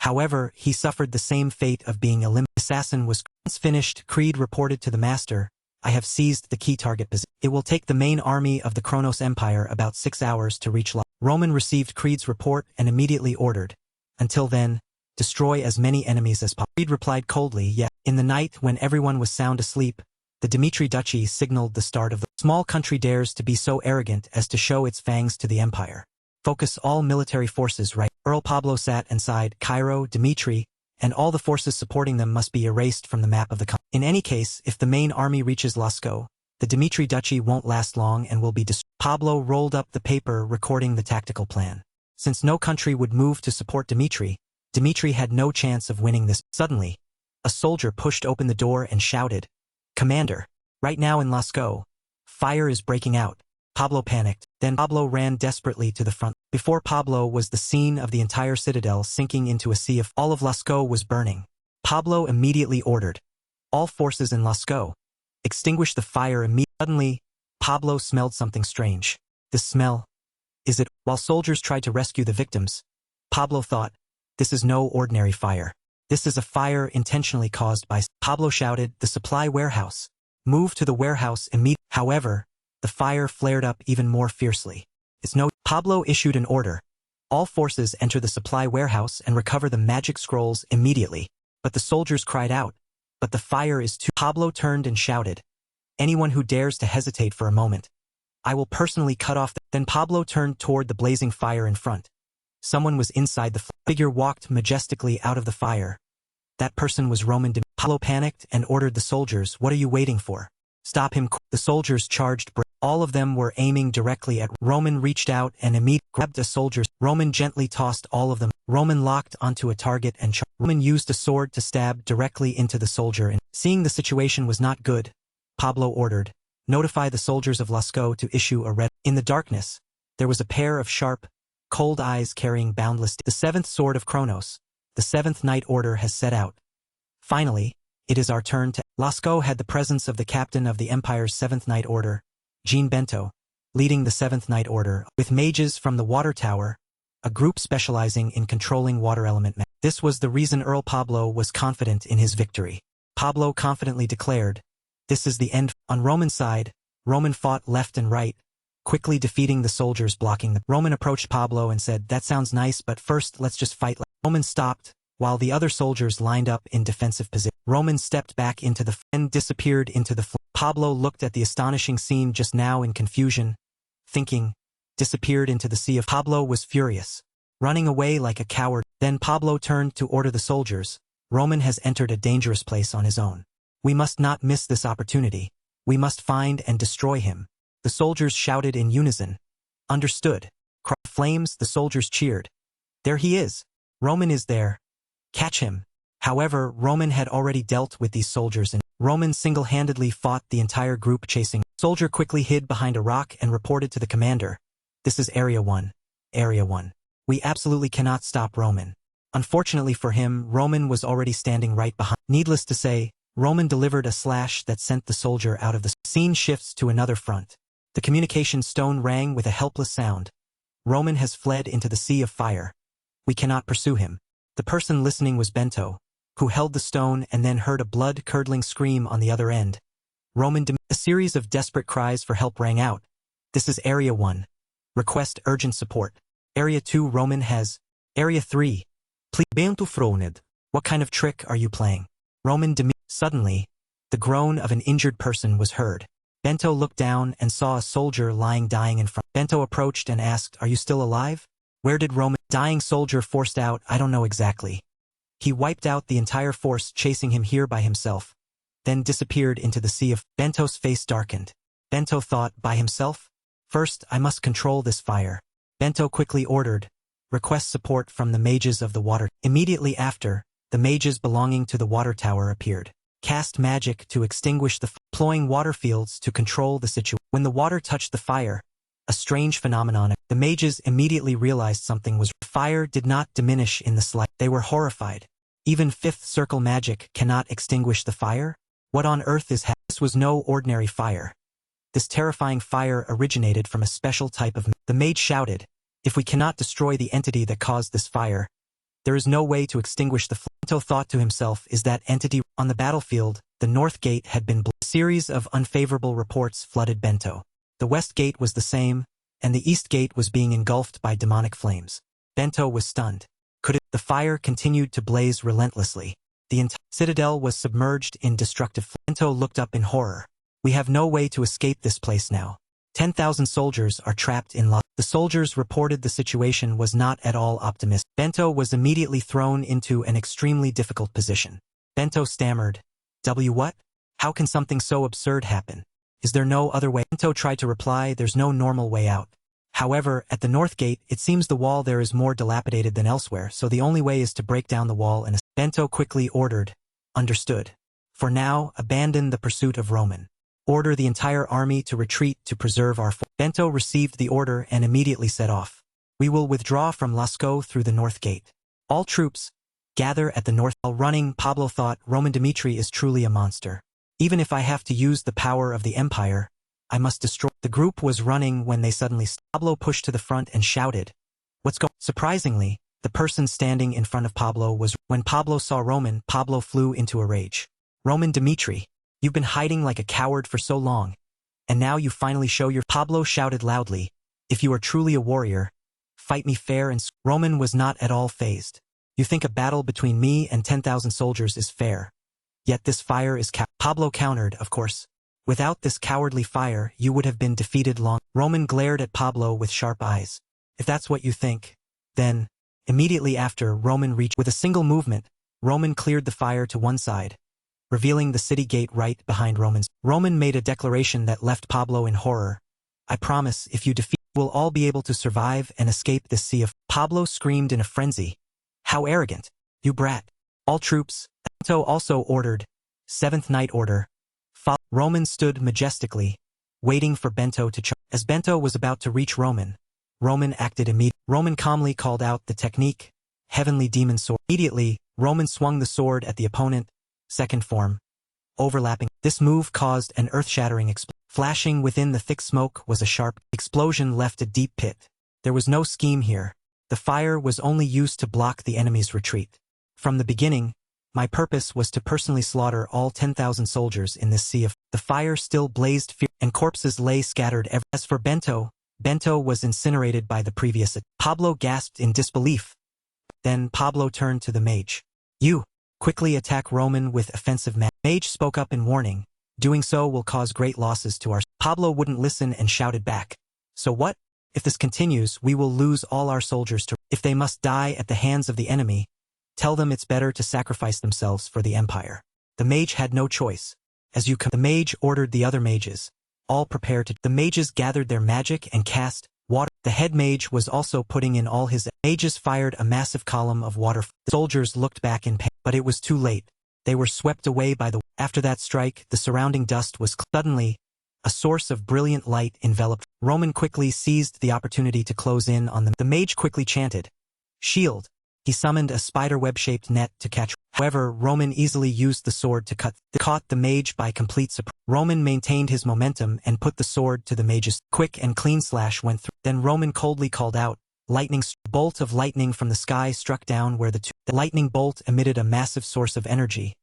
However, he suffered the same fate of being eliminated. The assassin was once finished. Creed reported to the master, "I have seized the key target position. It will take the main army of the Kronos Empire about 6 hours to reach Roman received Creed's report and immediately ordered, "Until then, destroy as many enemies as possible." Creed replied coldly, "Yes." In the night when everyone was sound asleep, the Dimitri Duchy signaled the start of the small country dares to be so arrogant as to show its fangs to the empire. Focus all military forces right. Earl Pablo sat inside Cairo, Dimitri, and all the forces supporting them must be erased from the map of the country. In any case, if the main army reaches Lascaux, the Dimitri Duchy won't last long and will be destroyed. Pablo rolled up the paper recording the tactical plan. Since no country would move to support Dimitri, Dimitri had no chance of winning this. Suddenly, a soldier pushed open the door and shouted, "Commander, right now in Lascaux, fire is breaking out." Pablo panicked. Then Pablo ran desperately to the front. Before Pablo was the scene of the entire citadel sinking into a sea of all of Lascaux was burning. Pablo immediately ordered, "All forces in Lascaux, extinguish the fire immediately." Suddenly, Pablo smelled something strange. This smell, is it? While soldiers tried to rescue the victims, Pablo thought, this is no ordinary fire. This is a fire intentionally caused by... Pablo shouted, the supply warehouse. Move to the warehouse immediately. However, the fire flared up even more fiercely. It's no... Pablo issued an order. All forces enter the supply warehouse and recover the magic scrolls immediately. But the soldiers cried out. But the fire is too... Pablo turned and shouted. Anyone who dares to hesitate for a moment, I will personally cut off the... Then Pablo turned toward the blazing fire in front. Someone was inside the figure walked majestically out of the fire. That person was Roman. Pablo panicked and ordered the soldiers, what are you waiting for? Stop him. The soldiers charged. All of them were aiming directly at Roman. Reached out and immediately grabbed a soldier. Roman gently tossed all of them. Roman locked onto a target and charged. Roman used a sword to stab directly into the soldier, and seeing the situation was not good, Pablo ordered, notify the soldiers of Lascaux to issue a red... In the darkness, there was a pair of sharp, cold eyes carrying boundless... The seventh sword of Kronos, the seventh night order has set out. Finally, it is our turn to... Lascaux had the presence of the captain of the Empire's seventh night order, Jean Bento, leading the seventh night order, with mages from the water tower, a group specializing in controlling water element. This was the reason Earl Pablo was confident in his victory. Pablo confidently declared, this is the end. On Roman's side, Roman fought left and right, quickly defeating the soldiers blocking the... Roman approached Pablo and said, that sounds nice, but first let's just fight. Roman stopped, while the other soldiers lined up in defensive position. Roman stepped back into the... and disappeared into the... Pablo looked at the astonishing scene just now in confusion, thinking, disappeared into the sea of... Pablo was furious, running away like a coward. Then Pablo turned to order the soldiers, Roman has entered a dangerous place on his own. We must not miss this opportunity. We must find and destroy him. The soldiers shouted in unison. Understood. Flames, the soldiers cheered. There he is. Roman is there. Catch him. However, Roman had already dealt with these soldiers, and Roman single-handedly fought the entire group chasing. Soldier quickly hid behind a rock and reported to the commander. This is Area 1. Area 1. We absolutely cannot stop Roman. Unfortunately for him, Roman was already standing right behind. Needless to say, Roman delivered a slash that sent the soldier out of the scene. Shifts to another front. The communication stone rang with a helpless sound. Roman has fled into the sea of fire. We cannot pursue him. The person listening was Bento, who held the stone and then heard a blood-curdling scream on the other end. A series of desperate cries for help rang out. This is Area 1. Request urgent support. Area 2 Roman has. Area 3. Please. Bento frowned. What kind of trick are you playing? Roman Suddenly, the groan of an injured person was heard. Bento looked down and saw a soldier lying dying in front. Bento approached and asked, are you still alive? Where did Roman... Dying soldier forced out, I don't know exactly. He wiped out the entire force chasing him here by himself, then disappeared into the sea of... Bento's face darkened. Bento thought, by himself? First, I must control this fire. Bento quickly ordered, request support from the mages of the water. Immediately after, the mages belonging to the water tower appeared. Cast magic to extinguish the... Deploying water fields to control the situation. When the water touched the fire, a strange phenomenon. The mages immediately realized something was... Fire did not diminish in the slightest. They were horrified. Even fifth circle magic cannot extinguish the fire? What on earth is happening? This was no ordinary fire. This terrifying fire originated from a special type of... The mage shouted, if we cannot destroy the entity that caused this fire, there is no way to extinguish the... Bento thought to himself, is that entity... On the battlefield, the north gate had been... A series of unfavorable reports flooded Bento. The west gate was the same, and the east gate was being engulfed by demonic flames. Bento was stunned. The fire continued to blaze relentlessly. The entire citadel was submerged in destructive flames. Bento looked up in horror. We have no way to escape this place now. 10,000 soldiers are trapped in lock. The soldiers reported the situation was not at all optimistic. Bento was immediately thrown into an extremely difficult position. Bento stammered, what? How can something so absurd happen? Is there no other way? Bento tried to reply, there's no normal way out. However, at the north gate, it seems the wall there is more dilapidated than elsewhere, so the only way is to break down the wall and... Bento quickly ordered, understood. For now, abandon the pursuit of Roman. Order the entire army to retreat to preserve our... Bento received the order and immediately set off. We will withdraw from Lascaux through the north gate. All troops, gather at the north... While running, Pablo thought, Roman Dimitri is truly a monster. Even if I have to use the power of the Empire, I must destroy... The group was running when they suddenly... Pablo pushed to the front and shouted, what's going... Surprisingly, The person standing in front of Pablo was. When Pablo saw Roman, Pablo flew into a rage. Roman Dimitri, you've been hiding like a coward for so long, and now you finally show your. Pablo shouted loudly, if you are truly a warrior, fight me fair and. Roman was not at all fazed. You think a battle between me and 10,000 soldiers is fair. Yet this fire is Pablo countered, of course. Without this cowardly fire, you would have been defeated long. Roman glared at Pablo with sharp eyes. If that's what you think, then, immediately after, Roman reached. With a single movement, Roman cleared the fire to one side, revealing the city gate right behind Roman's. Roman made a declaration that left Pablo in horror. I promise, if you defeat, we'll all be able to survive and escape this sea of. Pablo screamed in a frenzy. How arrogant, you brat. All troops. Bento also ordered. 7th Night Order. Roman stood majestically, waiting for Bento to charge. As Bento was about to reach Roman, Roman acted immediately. Roman calmly called out the technique, Heavenly Demon Sword. Immediately, Roman swung the sword at the opponent, second form, overlapping. This move caused an earth-shattering explosion. Flashing within the thick smoke was a sharp explosion left a deep pit. There was no scheme here. The fire was only used to block the enemy's retreat. From the beginning, my purpose was to personally slaughter all 10,000 soldiers in this sea of. The fire still blazed fierce, and corpses lay scattered everywhere. As for Bento, Bento was incinerated by the previous. Pablo gasped in disbelief. Then Pablo turned to the mage. You, quickly attack Roman with offensive magic. Mage spoke up in warning. Doing so will cause great losses to our. Pablo wouldn't listen and shouted back. So what? If this continues, we will lose all our soldiers to. If they must die at the hands of the enemy, tell them it's better to sacrifice themselves for the empire. The mage had no choice. As you come, the mage ordered the other mages. All prepare to. The mages gathered their magic and cast water. The head mage was also putting in all his. Mages fired a massive column of water. The soldiers looked back in pain, but it was too late. They were swept away by the. After that strike, the surrounding dust was. Suddenly, a source of brilliant light enveloped. Roman quickly seized the opportunity to close in on them. The mage quickly chanted, "Shield." He summoned a spider-web-shaped net to catch. However, Roman easily used the sword to caught the mage by complete surprise. Roman maintained his momentum and put the sword to the mage's. Quick and clean slash went through. Then Roman coldly called out, "Lightning!" A bolt of lightning from the sky struck down where the two. The lightning bolt emitted a massive source of energy,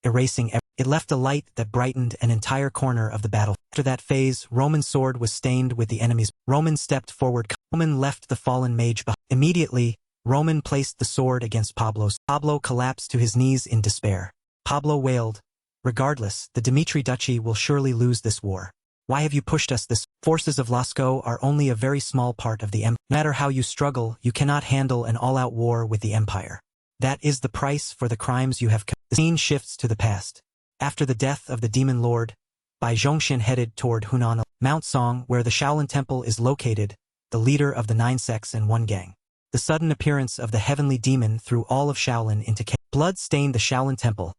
erasing everything. It left a light that brightened an entire corner of the battle. After that phase, Roman's sword was stained with the enemy's. Roman stepped forward. Roman left the fallen mage behind. Immediately, Roman placed the sword against Pablo's. Pablo collapsed to his knees in despair. Pablo wailed, "Regardless, the Dimitri Duchy will surely lose this war. Why have you pushed us this? Forces of Lascaux are only a very small part of the empire. No matter how you struggle, you cannot handle an all-out war with the empire. That is the price for the crimes you have committed." The scene shifts to the past. After the death of the demon lord, Bai Zhongxian headed toward Hunan, Mount Song, where the Shaolin Temple is located, the leader of the 9 sects and 1 gang. The sudden appearance of the heavenly demon threw all of Shaolin into chaos. Blood stained the Shaolin Temple,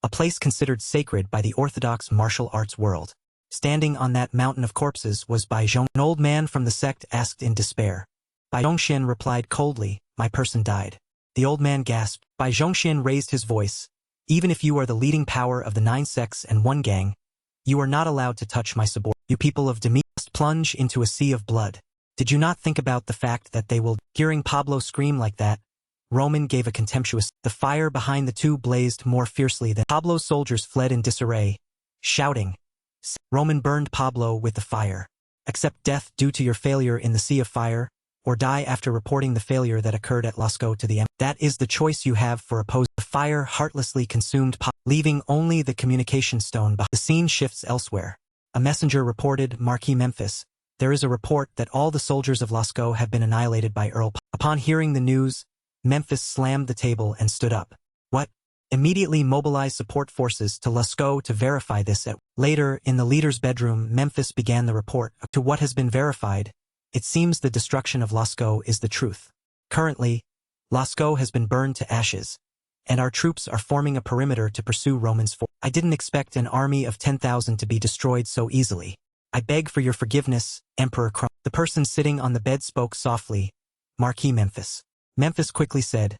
a place considered sacred by the orthodox martial arts world. Standing on that mountain of corpses was Bai Zhong. An old man from the sect asked in despair. Bai Zhongxian replied coldly, "My person died." The old man gasped. Bai Zhongxian raised his voice. "Even if you are the leading power of the 9 sects and 1 gang, you are not allowed to touch my subordinates. You people of Dimitri must plunge into a sea of blood. Did you not think about the fact that they will?" Hearing Pablo scream like that, Roman gave a contemptuous. The fire behind the two blazed more fiercely than. Pablo's soldiers fled in disarray, shouting. Roman burned Pablo with the fire. "Accept death due to your failure in the sea of fire, or die after reporting the failure that occurred at Lascaux to the empire. That is the choice you have for opposing." The fire heartlessly consumed Pablo, leaving only the communication stone behind. The scene shifts elsewhere. A messenger reported, "Marquis Memphis, there is a report that all the soldiers of Lascaux have been annihilated by Earl." Upon hearing the news, Memphis slammed the table and stood up. "What?" Immediately mobilize support forces to Lascaux to verify this. Later, in the leader's bedroom, Memphis began the report. To what has been verified, it seems the destruction of Lascaux is the truth. Currently, Lascaux has been burned to ashes, and our troops are forming a perimeter to pursue Roman's force. I didn't expect an army of 10,000 to be destroyed so easily. I beg for your forgiveness, Emperor Crum. The person sitting on the bed spoke softly, "Marquis Memphis." Memphis quickly said,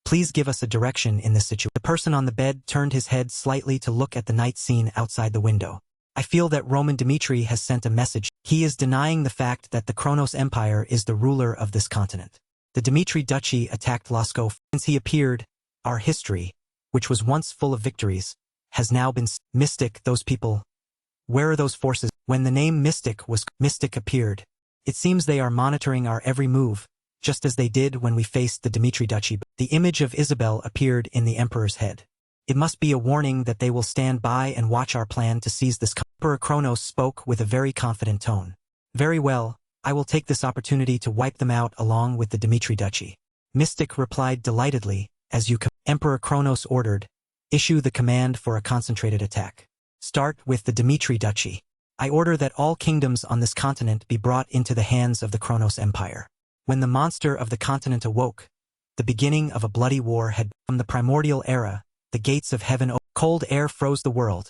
"Please give us a direction in this situation." The person on the bed turned his head slightly to look at the night scene outside the window. "I feel that Roman Dimitri has sent a message. He is denying the fact that the Kronos Empire is the ruler of this continent. The Dimitri Duchy attacked Lascaux. Since he appeared, our history, which was once full of victories, has now been mystic. Those people. Where are those forces? When the name Mystic appeared. It seems they are monitoring our every move, just as they did when we faced the Dimitri Duchy. The image of Isabel appeared in the Emperor's head. It must be a warning that they will stand by and watch our plan to seize this. Emperor Kronos spoke with a very confident tone. Very well, I will take this opportunity to wipe them out along with the Dimitri Duchy. Mystic replied delightedly, as you Emperor Kronos ordered, issue the command for a concentrated attack. Start with the Dimitri Duchy. I order that all kingdoms on this continent be brought into the hands of the Kronos Empire. When the monster of the continent awoke, the beginning of a bloody war had from the primordial era, the gates of heaven opened, cold air froze the world,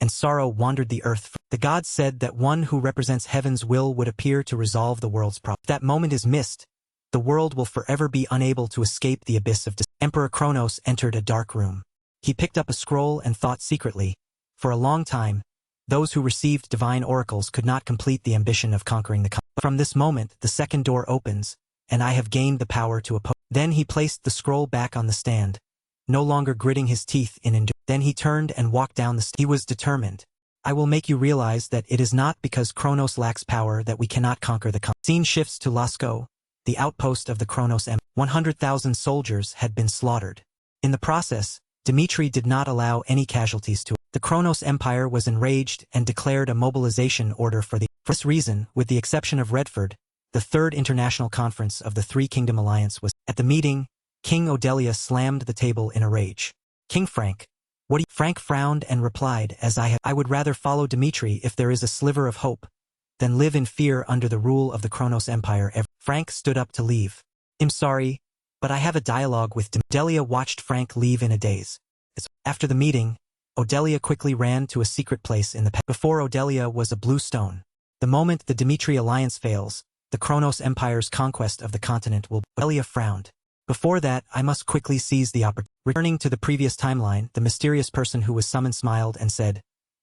and sorrow wandered the earth. The gods said that one who represents heaven's will would appear to resolve the world's problems. If that moment is missed, the world will forever be unable to escape the abyss of Emperor Kronos entered a dark room. He picked up a scroll and thought secretly. For a long time, those who received divine oracles could not complete the ambition of conquering the continent. From this moment, the second door opens, and I have gained the power to oppose. Then he placed the scroll back on the stand, no longer gritting his teeth in endurance. Then he turned and walked down the stairs. He was determined. I will make you realize that it is not because Kronos lacks power that we cannot conquer the continent. Scene shifts to Lascaux, the outpost of the Kronos Empire. 100,000 soldiers had been slaughtered. In the process, Dimitri did not allow any casualties to it. The Kronos Empire was enraged and declared a mobilization order for this reason, with the exception of Redford, the third international conference of the Three Kingdom Alliance was. At the meeting, King Odelia slammed the table in a rage. King Frank, what do you? Frank frowned and replied, I would rather follow Dimitri if there is a sliver of hope, than live in fear under the rule of the Kronos Empire. Frank stood up to leave. I'm sorry, but I have a dialogue with Odelia watched Frank leave in a daze. After the meeting, Odelia quickly ran to a secret place in the past. Before Odelia was a blue stone. The moment the Dimitri alliance fails, the Kronos Empire's conquest of the continent will. Odelia frowned. Before that, I must quickly seize the opportunity. Returning to the previous timeline, the mysterious person who was summoned smiled and said,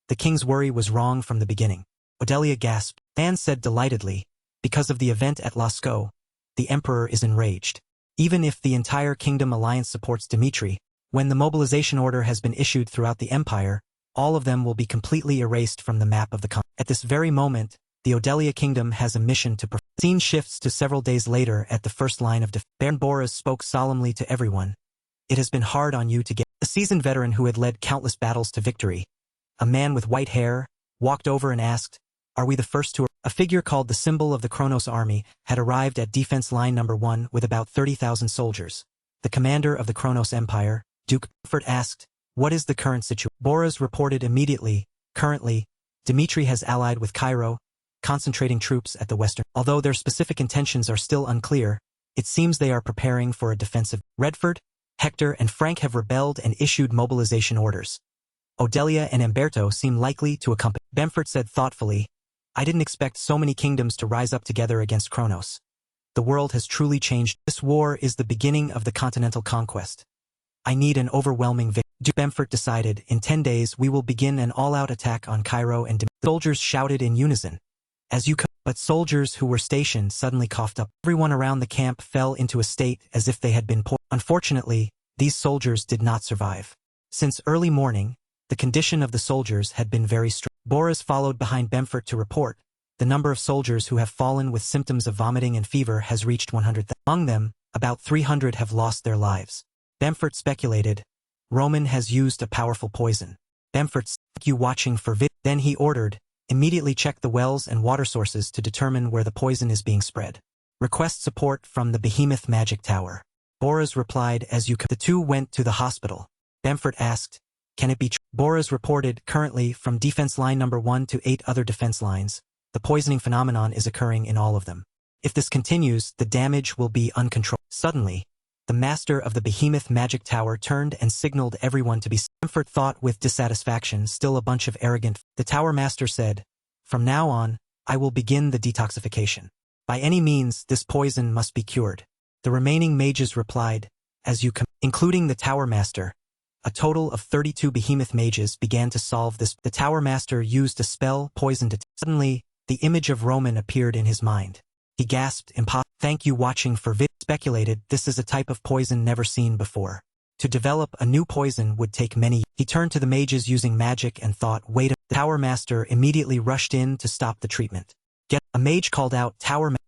the king's worry was wrong from the beginning. Odelia gasped. Anne said delightedly, because of the event at Lascaux, the emperor is enraged. Even if the entire kingdom alliance supports Dimitri, when the mobilization order has been issued throughout the empire, all of them will be completely erased from the map of the continent. At this very moment, the Odelia kingdom has a mission to perform. Scene shifts to several days later at the first line of defense. Baron Boris spoke solemnly to everyone. It has been hard on you to get. A seasoned veteran who had led countless battles to victory, a man with white hair, walked over and asked, are we the first to? A figure called the symbol of the Kronos army had arrived at defense line number 1 with about 30,000 soldiers. The commander of the Kronos Empire, Duke Comfort, asked, what is the current situation? Boris reported immediately, currently, Dimitri has allied with Cairo, concentrating troops at the western. Although their specific intentions are still unclear, it seems they are preparing for a defensive. Redford, Hector and Frank have rebelled and issued mobilization orders. Odelia and Umberto seem likely to accompany. Bemford said thoughtfully, I didn't expect so many kingdoms to rise up together against Kronos. The world has truly changed. This war is the beginning of the continental conquest. I need an overwhelming victory. Duke Bemford decided, in 10 days we will begin an all-out attack on Cairo and Dimitri. Soldiers shouted in unison. As you could. But soldiers who were stationed suddenly coughed up. Everyone around the camp fell into a state as if they had been poisoned. Unfortunately, these soldiers did not survive. Since early morning, the condition of the soldiers had been very strange. Boris followed behind Bemford to report, the number of soldiers who have fallen with symptoms of vomiting and fever has reached 100,000. Among them, about 300 have lost their lives. Bemford speculated, Roman has used a powerful poison. Bemford said, you watching for Then he ordered, immediately check the wells and water sources to determine where the poison is being spread. Request support from the Behemoth Magic Tower. Boris replied, as you could. The two went to the hospital. Bemford asked, can it be true? Boris reported, currently, from defense line number 1 to 8 other defense lines, the poisoning phenomenon is occurring in all of them. If this continues, the damage will be uncontrolled. Suddenly, the master of the Behemoth Magic Tower turned and signaled everyone to be. Bemford thought with dissatisfaction, still a bunch of arrogant. The tower master said, from now on, I will begin the detoxification. By any means, this poison must be cured. The remaining mages replied, as you including the tower master. A total of 32 behemoth mages began to solve this. The tower master used a spell, poisoned it. Suddenly, the image of Roman appeared in his mind. He gasped, impossible. Thank you watching for vid. Speculated this is a type of poison never seen before. To develop a new poison would take many. He turned to the mages using magic and thought, wait a. The Tower Master immediately rushed in to stop the treatment. A mage called out,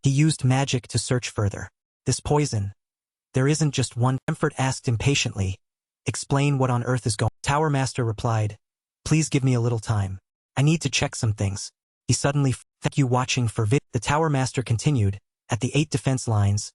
He used magic to search further. This poison. There isn't just one. Bamford asked impatiently. Explain what on earth is going. Tower Master replied, please give me a little time. I need to check some things. He suddenly. Thank you watching for vid. The Tower Master continued, at the 8 defense lines,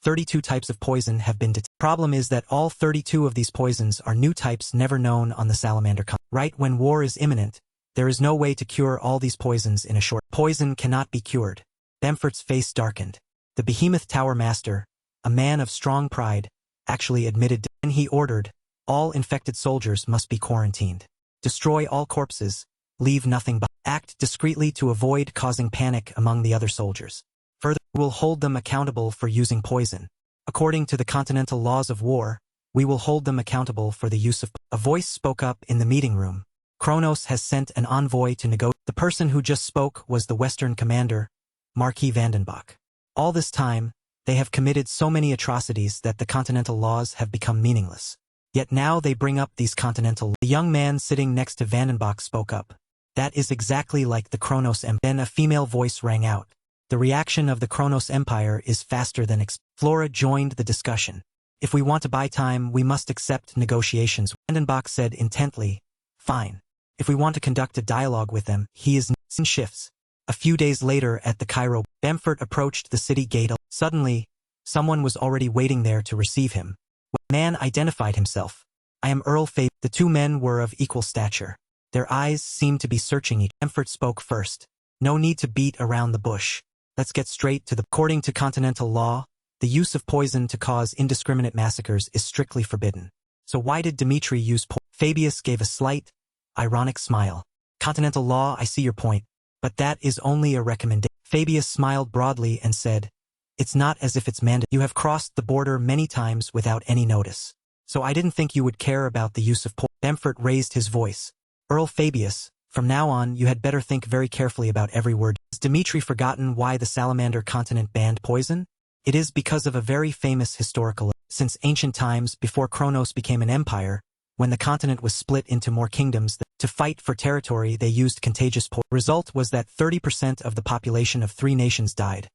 32 types of poison have been detected. Problem is that all 32 of these poisons are new types never known on the salamander. Right when war is imminent, there is no way to cure all these poisons in a short. Poison cannot be cured. Bamford's face darkened. The behemoth Tower Master, a man of strong pride, actually admitted and he ordered, all infected soldiers must be quarantined. Destroy all corpses, leave nothing but. Act discreetly to avoid causing panic among the other soldiers. Further, we will hold them accountable for using poison. According to the continental laws of war, we will hold them accountable for the use of. A voice spoke up in the meeting room. Kronos has sent an envoy to negotiate. The person who just spoke was the Western commander, Marquis Vandenbach. All this time, they have committed so many atrocities that the continental laws have become meaningless. Yet now they bring up these continental. The young man sitting next to Vandenbach spoke up. That is exactly like the Kronos Empire. Then a female voice rang out. The reaction of the Kronos Empire is faster than Flora joined the discussion. If we want to buy time, we must accept negotiations. Vandenbach said intently, fine. If we want to conduct a dialogue with them, he is in shifts. A few days later at the Cairo, Bamford approached the city gate. Suddenly, someone was already waiting there to receive him. The man identified himself. I am Earl Fabe. The two men were of equal stature. Their eyes seemed to be searching each. Bamford spoke first. No need to beat around the bush. Let's get straight to the. According to continental law, the use of poison to cause indiscriminate massacres is strictly forbidden. So why did Dimitri use poison? Fabius gave a slight, ironic smile. Continental law, I see your point. But that is only a recommendation. Fabius smiled broadly and said, it's not as if it's mandatory. You have crossed the border many times without any notice. So I didn't think you would care about the use of poison. Bamford raised his voice. Earl Fabius, from now on you had better think very carefully about every word. Has Dimitri forgotten why the salamander continent banned poison? It is because of a very famous historical. Since ancient times before Kronos became an empire, when the continent was split into more kingdoms, to fight for territory they used contagious poison. Result was that 30% of the population of 3 nations died,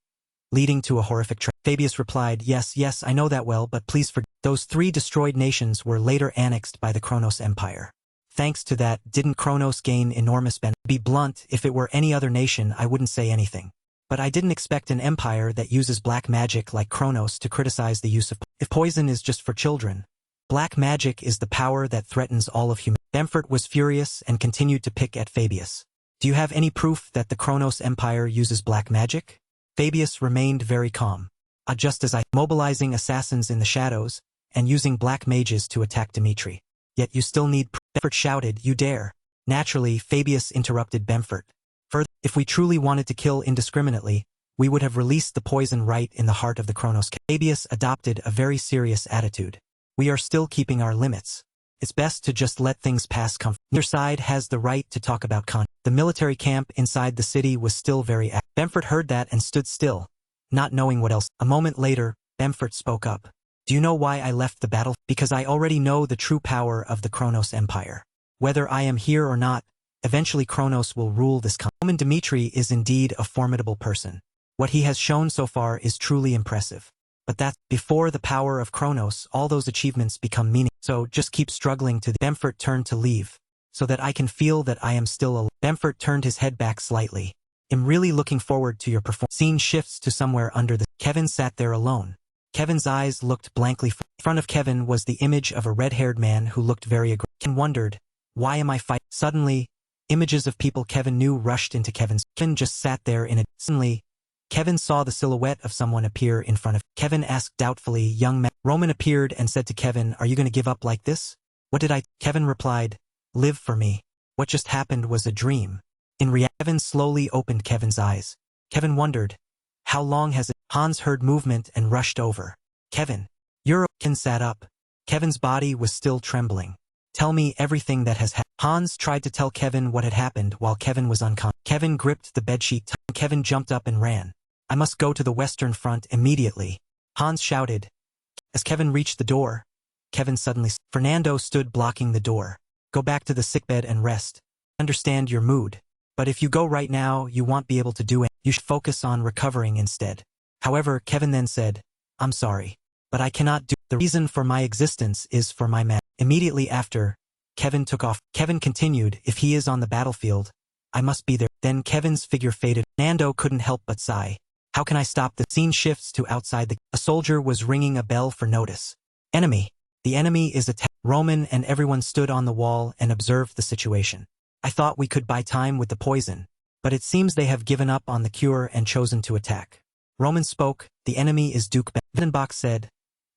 leading to a horrific tragedy. Fabius replied, yes, I know that well, but please forget. Those 3 destroyed nations were later annexed by the Kronos Empire. Thanks to that, didn't Kronos gain enormous benefit? To be blunt, if it were any other nation I wouldn't say anything. But I didn't expect an empire that uses black magic like Kronos to criticize the use of poison. If poison is just for children, black magic is the power that threatens all of humanity. Bamford was furious and continued to pick at Fabius. Do you have any proof that the Kronos Empire uses black magic? Fabius remained very calm. Just as I, mobilizing assassins in the shadows, and using black mages to attack Dimitri. Yet you still need proof. Bamford shouted, you dare. Naturally, Fabius interrupted Bamford. Further, if we truly wanted to kill indiscriminately, we would have released the poison right in the heart of the Kronos. Fabius adopted a very serious attitude. We are still keeping our limits. It's best to just let things pass comfort. Neither side has the right to talk about Cana. The military camp inside the city was still very active. Bamford heard that and stood still, not knowing what else. A moment later, Bamford spoke up. Do you know why I left the battle? Because I already know the true power of the Kronos Empire. Whether I am here or not, eventually Kronos will rule this continent. Roman Dimitri is indeed a formidable person. What he has shown so far is truly impressive. But that, before the power of Kronos, all those achievements become meaningless. So just keep struggling to. Bamford turned to leave, so that I can feel that I am still alive. Bamford turned his head back slightly. I'm really looking forward to your performance. Scene shifts to somewhere under the. Kevin sat there alone. Kevin's eyes looked blankly. In front of Kevin was the image of a red-haired man who looked very aggressive. Kevin wondered, why am I fighting? Suddenly, images of people Kevin knew rushed into Kevin's. Kevin just sat there in a. Suddenly, Kevin saw the silhouette of someone appear in front of. Kevin asked doubtfully, young man. Roman appeared and said to Kevin, are you going to give up like this? What did I? Kevin replied, live for me. What just happened was a dream. In reality, Kevin slowly opened Kevin's eyes. Kevin wondered, how long has it? Hans heard movement and rushed over. Kevin. Ken sat up. Kevin's body was still trembling. Tell me everything that has happened. Hans tried to tell Kevin what had happened while Kevin was unconscious. Kevin gripped the bedsheet. Kevin jumped up and ran. I must go to the Western Front immediately, Hans shouted. As Kevin reached the door, Kevin suddenly... Fernando stood blocking the door. Go back to the sickbed and rest. Understand your mood. But if you go right now, you won't be able to do it. You should focus on recovering instead. However, Kevin then said, I'm sorry, but I cannot do... The reason for my existence is for my man. Immediately after, Kevin took off. Kevin continued, if he is on the battlefield, I must be there. Then Kevin's figure faded. Fernando couldn't help but sigh. How can I stop? The scene shifts to outside the... A soldier was ringing a bell for notice. Enemy. The enemy is attacked. Roman and everyone stood on the wall and observed the situation. I thought we could buy time with the poison, but it seems they have given up on the cure and chosen to attack. Roman spoke, the enemy is Duke Vandenbach said,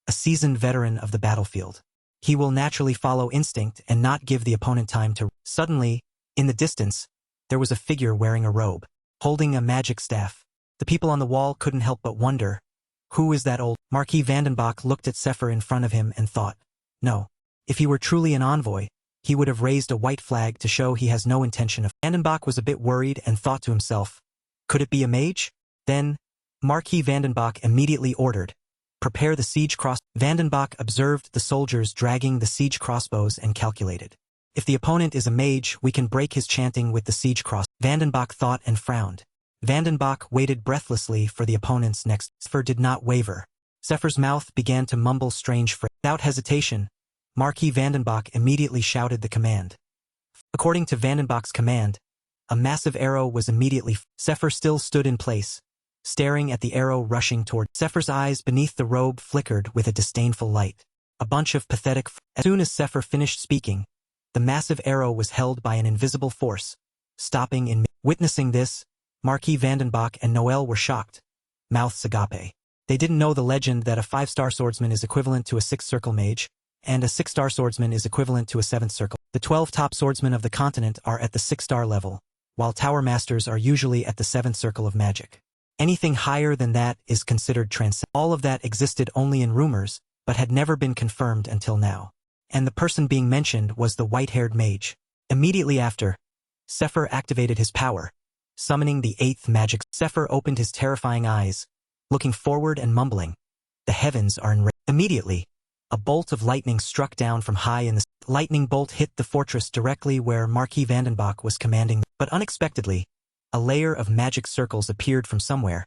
a seasoned veteran of the battlefield. He will naturally follow instinct and not give the opponent time to... Suddenly, in the distance, there was a figure wearing a robe, holding a magic staff. The people on the wall couldn't help but wonder, who is that old... Marquis Vandenbach looked at Sefer in front of him and thought, no. If he were truly an envoy, he would have raised a white flag to show he has no intention of... Vandenbach was a bit worried and thought to himself, could it be a mage? Then, Marquis Vandenbach immediately ordered, prepare the siege cross... Vandenbach observed the soldiers dragging the siege crossbows and calculated. If the opponent is a mage, we can break his chanting with the siege cross... Vandenbach thought and frowned. Vandenbach waited breathlessly for the opponent's next... Sefer did not waver. Sefer's mouth began to mumble strange phrases. Without hesitation, Marquis Vandenbach immediately shouted the command. According to Vandenbach's command, a massive arrow was immediately... Sefer still stood in place, staring at the arrow rushing toward... Sefer's eyes beneath the robe flickered with a disdainful light. A bunch of pathetic... As soon as Sefer finished speaking, the massive arrow was held by an invisible force, stopping in... Witnessing this, Marquis Vandenbach and Noel were shocked. Mouths agape. They didn't know the legend that a 5-star swordsman is equivalent to a 6-circle mage, and a 6-star swordsman is equivalent to a 7th circle. The 12 top swordsmen of the continent are at the 6-star level, while tower masters are usually at the 7th circle of magic. Anything higher than that is considered transcendent. All of that existed only in rumors, but had never been confirmed until now. And the person being mentioned was the white-haired mage. Immediately after, Sefer activated his power, summoning the 8th magic. Sefer opened his terrifying eyes, looking forward and mumbling, the heavens are enraged. Immediately, a bolt of lightning struck down from high in the sky. Lightning bolt hit the fortress directly where Marquis Vandenbach was commanding, but unexpectedly, a layer of magic circles appeared from somewhere,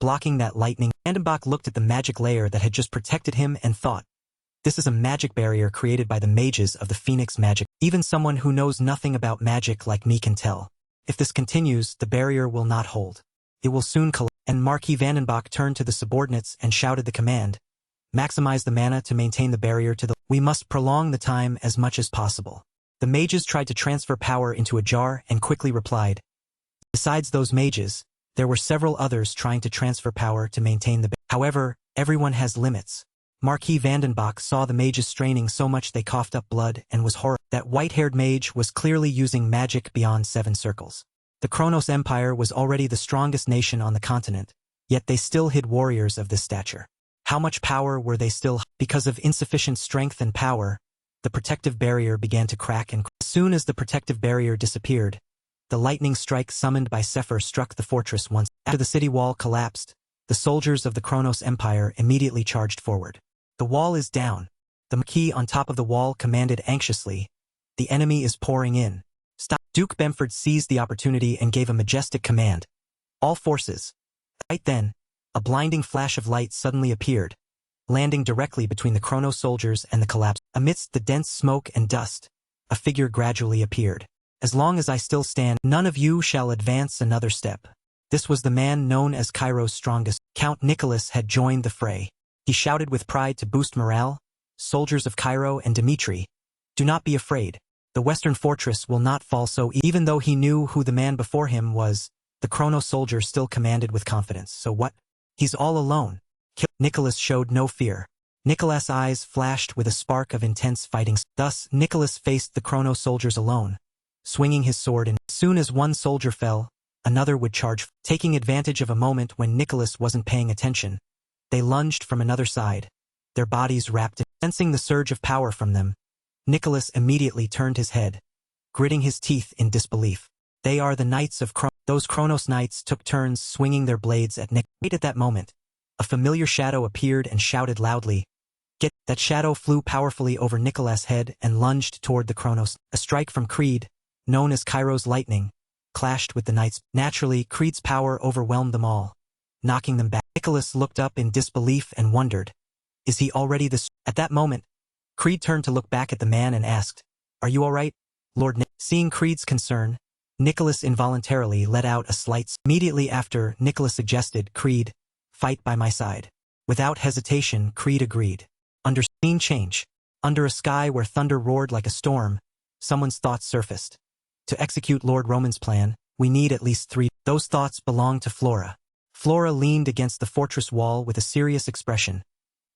blocking that lightning. Vandenbach looked at the magic layer that had just protected him and thought, this is a magic barrier created by the mages of the Phoenix magic. Even someone who knows nothing about magic like me can tell. If this continues, the barrier will not hold. It will soon collapse. And Marquis Vandenbach turned to the subordinates and shouted the command, maximize the mana to maintain the barrier to the... We must prolong the time as much as possible. The mages tried to transfer power into a jar and quickly replied. Besides those mages, there were several others trying to transfer power to maintain the... However, everyone has limits. Marquis Vandenbach saw the mages straining so much they coughed up blood and was horrified. That white-haired mage was clearly using magic beyond 7 circles. The Kronos Empire was already the strongest nation on the continent, yet they still hid warriors of this stature. How much power were they still? Because of insufficient strength and power, the protective barrier began to crack and as soon as the protective barrier disappeared, the lightning strike summoned by Sefer struck the fortress once. After the city wall collapsed, the soldiers of the Kronos Empire immediately charged forward. The wall is down. The Marquis on top of the wall commanded anxiously, the enemy is pouring in. Stop. Duke Bemford seized the opportunity and gave a majestic command. All forces. Right then, a blinding flash of light suddenly appeared, landing directly between the Kronos soldiers and the collapse. Amidst the dense smoke and dust, a figure gradually appeared. As long as I still stand, none of you shall advance another step. This was the man known as Cairo's strongest. Count Nicholas had joined the fray. He shouted with pride to boost morale, soldiers of Cairo and Dimitri, do not be afraid. The Western fortress will not fall so even though he knew who the man before him was, the Kronos soldier still commanded with confidence. So what? He's all alone. Nicholas showed no fear. Nicholas' eyes flashed with a spark of intense fighting. Thus, Nicholas faced the Kronos soldiers alone, swinging his sword and as soon as one soldier fell, another would charge. Taking advantage of a moment when Nicholas wasn't paying attention, they lunged from another side, their bodies wrapped in. Sensing the surge of power from them, Nicholas immediately turned his head, gritting his teeth in disbelief. They are the knights of Those Kronos knights took turns swinging their blades at Nick. Right at that moment, a familiar shadow appeared and shouted loudly. That shadow flew powerfully over Nicholas' head and lunged toward the Kronos. A strike from Creed, known as Cairo's lightning, clashed with the knights. Naturally, Creed's power overwhelmed them all, knocking them back. Nicholas looked up in disbelief and wondered, is he already this? At that moment, Creed turned to look back at the man and asked, are you all right, Lord Nick? Seeing Creed's concern, Nicholas involuntarily let out a slight. Immediately after, Nicholas suggested, Creed, fight by my side. Without hesitation, Creed agreed. Under scene change, under a sky where thunder roared like a storm, someone's thoughts surfaced. To execute Lord Roman's plan, we need at least 3. Those thoughts belonged to Flora. Flora leaned against the fortress wall with a serious expression,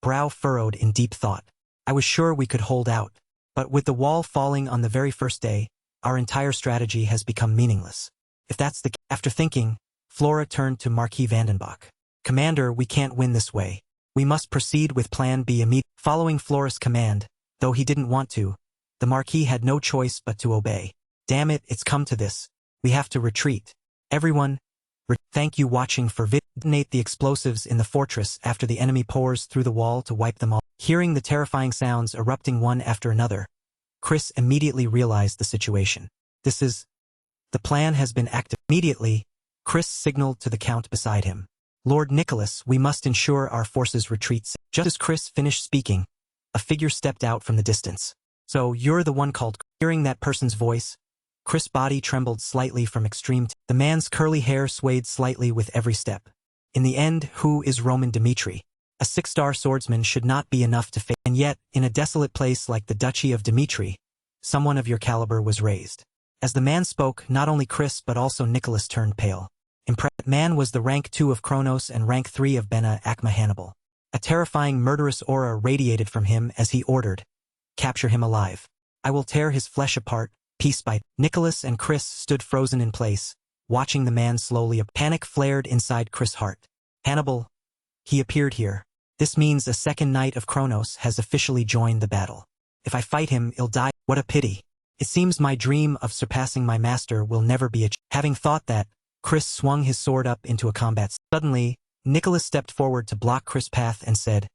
brow furrowed in deep thought. I was sure we could hold out, but with the wall falling on the very first day, our entire strategy has become meaningless. If that's the case. After thinking, Flora turned to Marquis Vandenbach. Commander, we can't win this way. We must proceed with Plan B immediately. Following Flora's command, though he didn't want to, the Marquis had no choice but to obey. Damn it, it's come to this. We have to retreat. Everyone, thank you watching for detonate the explosives in the fortress after the enemy pours through the wall to wipe them all. Hearing the terrifying sounds erupting one after another, Chris immediately realized the situation. The plan has been active. Immediately, Chris signaled to the Count beside him. Lord Nicholas, we must ensure our forces retreat. Just as Chris finished speaking, a figure stepped out from the distance. So, you're the one called. Hearing that person's voice, Chris' body trembled slightly from extreme. The man's curly hair swayed slightly with every step. In the end, who is Roman Dmitri? A 6-star swordsman should not be enough to face. And yet, in a desolate place like the Duchy of Dmitri, someone of your caliber was raised. As the man spoke, not only Chris but also Nicholas turned pale. That man was the rank 2 of Kronos and rank 3 of Bena Akma Hannibal. A terrifying murderous aura radiated from him as he ordered, capture him alive. I will tear his flesh apart, piece by. Nicholas and Chris stood frozen in place, watching the man slowly. A panic flared inside Chris' heart. Hannibal, he appeared here. This means a second knight of Kronos has officially joined the battle. If I fight him, he'll die. What a pity. It seems my dream of surpassing my master will never be achieved. Having thought that, Chris swung his sword up into a combat. Suddenly, Nicholas stepped forward to block Chris' path and said,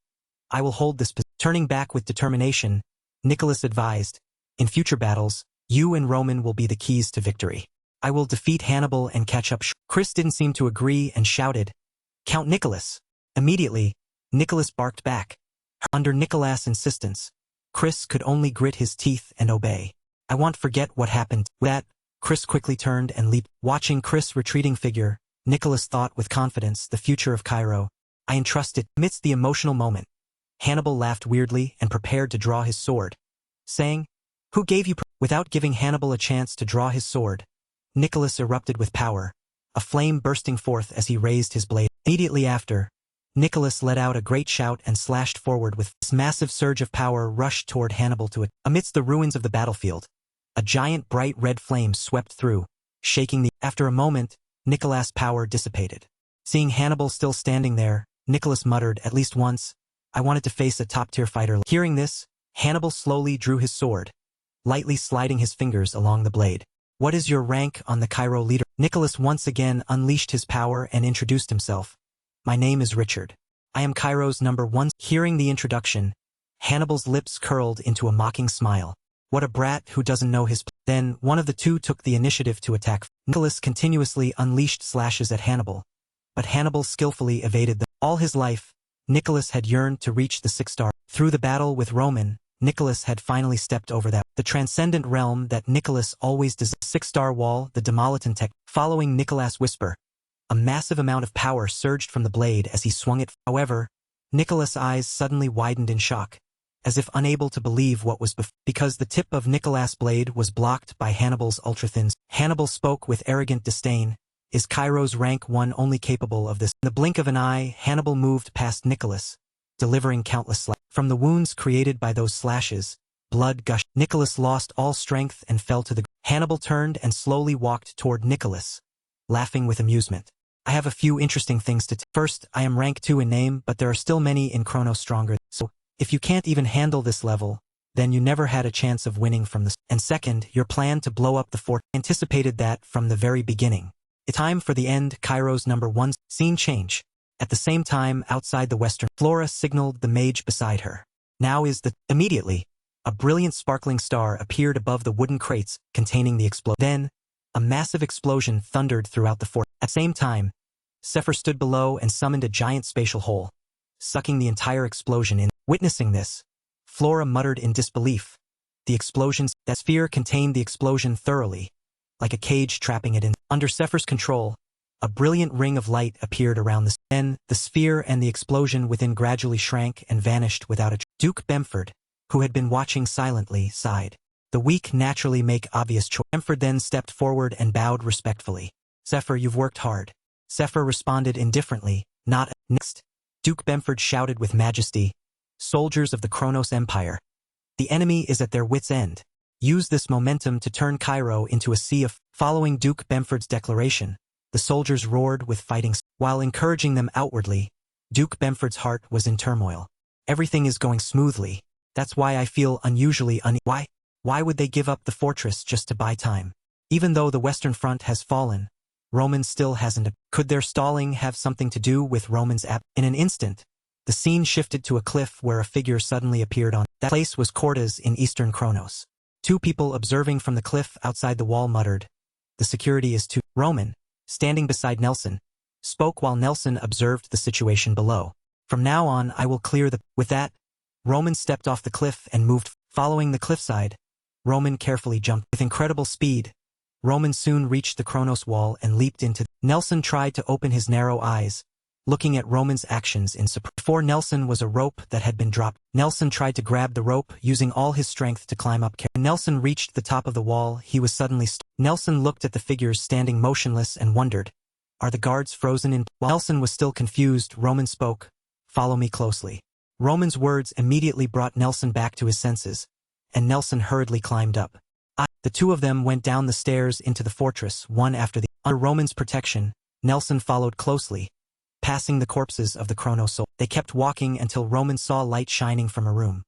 I will hold this position. Turning back with determination, Nicholas advised, in future battles, you and Roman will be the keys to victory. I will defeat Hannibal and catch up. Chris didn't seem to agree and shouted, Count Nicholas. Immediately, Nicholas barked back. Under Nicholas' insistence, Chris could only grit his teeth and obey. I won't forget what happened. With that, Chris quickly turned and leaped. Watching Chris' retreating figure, Nicholas thought with confidence the future of Cairo. I entrust it. Amidst the emotional moment, Hannibal laughed weirdly and prepared to draw his sword, saying, Who gave you Without giving Hannibal a chance to draw his sword, Nicholas erupted with power, a flame bursting forth as he raised his blade. Immediately after, Nicholas let out a great shout and slashed forward with this massive surge of power rushed toward Hannibal to it. Amidst the ruins of the battlefield, a giant bright red flame swept through, shaking the. After a moment, Nicholas' power dissipated. Seeing Hannibal still standing there, Nicholas muttered at least once, I wanted to face a top-tier fighter. Hearing this, Hannibal slowly drew his sword, lightly sliding his fingers along the blade. What is your rank on the Cairo leader? Nicholas once again unleashed his power and introduced himself. My name is Richard. I am Cairo's #1. Hearing the introduction, Hannibal's lips curled into a mocking smile. What a brat who doesn't know his. Then one of the two took the initiative to attack. Nicholas continuously unleashed slashes at Hannibal, but Hannibal skillfully evaded them. All his life, Nicholas had yearned to reach the 6-star. Through the battle with Roman, Nicholas had finally stepped over that. The transcendent realm that Nicholas always desired. 6-star wall, the Demoliton tech. Following Nicholas' whisper, a massive amount of power surged from the blade as he swung it. However, Nicholas' eyes suddenly widened in shock, as if unable to believe what was before, because the tip of Nicholas' blade was blocked by Hannibal's ultra-thin. Hannibal spoke with arrogant disdain. Is Cairo's rank 1 only capable of this? In the blink of an eye, Hannibal moved past Nicholas, delivering countless slashes. From the wounds created by those slashes, blood gushed. Nicholas lost all strength and fell to the ground. Hannibal turned and slowly walked toward Nicholas, laughing with amusement. I have a few interesting things to tell. First, I am rank 2 in name, but there are still many in Chronos stronger. So, if you can't even handle this level, then you never had a chance of winning from this. And second, your plan to blow up the fort anticipated that from the very beginning. It's time for the end. Cairo's #1 scene change. At the same time, outside the western, Flora signaled the mage beside her. Now is the... Immediately, a brilliant sparkling star appeared above the wooden crates containing the explosion. Then, a massive explosion thundered throughout the fort. At the same time, Zephyr stood below and summoned a giant spatial hole, sucking the entire explosion in. Witnessing this, Flora muttered in disbelief. The explosions... That sphere contained the explosion thoroughly, like a cage trapping it in. Under Zephyr's control, a brilliant ring of light appeared around the... Then, the sphere and the explosion within gradually shrank and vanished without a... Duke Bemford, who had been watching silently, sighed. The weak naturally make obvious choice. Bemford then stepped forward and bowed respectfully. Zephyr, you've worked hard. Zephyr responded indifferently, not... Next, Duke Bemford shouted with majesty, soldiers of the Kronos Empire. The enemy is at their wits' end. Use this momentum to turn Cairo into a sea of... Following Duke Bemford's declaration, the soldiers roared with fighting. While encouraging them outwardly, Duke Bemford's heart was in turmoil. Everything is going smoothly. That's why I feel unusually Why would they give up the fortress just to buy time? Even though the Western Front has fallen, Roman still hasn't. Could their stalling have something to do with Roman's In an instant, the scene shifted to a cliff where a figure suddenly appeared on. That place was Cortes in eastern Kronos. Two people observing from the cliff outside the wall muttered, "The security is too..." Roman, standing beside Nelson, spoke while Nelson observed the situation below. "From now on I will clear the..." With that, Roman stepped off the cliff and moved. Following the cliffside, Roman carefully jumped. With incredible speed, Roman soon reached the Kronos wall and leaped into... Nelson tried to open his narrow eyes, looking at Roman's actions in surprise. Before Nelson was a rope that had been dropped. Nelson tried to grab the rope, using all his strength to climb up. When Nelson reached the top of the wall, he was suddenly Nelson looked at the figures standing motionless and wondered, "Are the guards frozen in..." While Nelson was still confused, Roman spoke, "Follow me closely." Roman's words immediately brought Nelson back to his senses, and Nelson hurriedly climbed up. The two of them went down the stairs into the fortress, one after the... Under Roman's protection, Nelson followed closely, passing the corpses of the Kronos. They kept walking until Roman saw light shining from a room.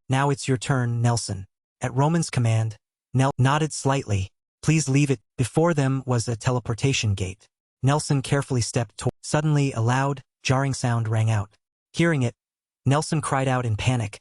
Now it's your turn, Nelson." At Roman's command, Nel nodded slightly. "Please leave it." Before them was a teleportation gate. Nelson carefully stepped toward... Suddenly a loud, jarring sound rang out. Hearing it, Nelson cried out in panic,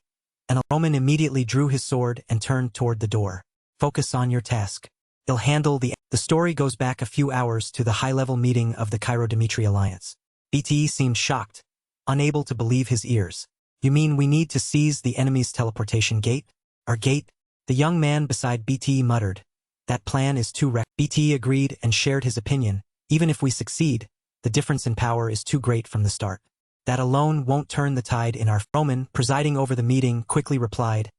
and Roman immediately drew his sword and turned toward the door. "Focus on your task. You'll handle the..." The story goes back a few hours to the high-level meeting of the Cairo-Dimitri alliance. BTE seemed shocked, unable to believe his ears. "You mean we need to seize the enemy's teleportation gate? Our gate?" The young man beside BTE muttered, "That plan is too BTE agreed and shared his opinion. "Even if we succeed, the difference in power is too great from the start. That alone won't turn the tide in our..." Roman, presiding over the meeting, quickly replied,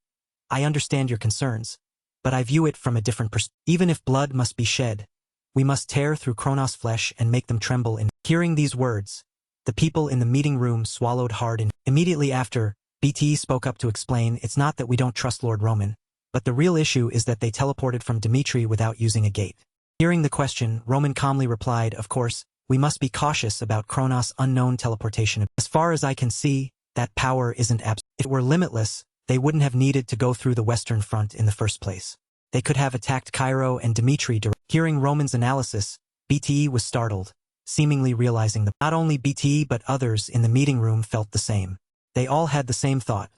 "I understand your concerns, but I view it from a different perspective. Even if blood must be shed, we must tear through Kronos' flesh and make them tremble in..." Hearing these words, the people in the meeting room swallowed hard. Immediately after, BTE spoke up to explain, "It's not that we don't trust Lord Roman, but the real issue is that they teleported from Dimitri without using a gate." Hearing the question, Roman calmly replied, "Of course, we must be cautious about Kronos' unknown teleportation. As far as I can see, that power isn't absolute. If it were limitless, they wouldn't have needed to go through the Western Front in the first place. They could have attacked Cairo and Dimitri directly." Hearing Roman's analysis, BTE was startled, seemingly realizing that not only BTE but others in the meeting room felt the same. They all had the same thought.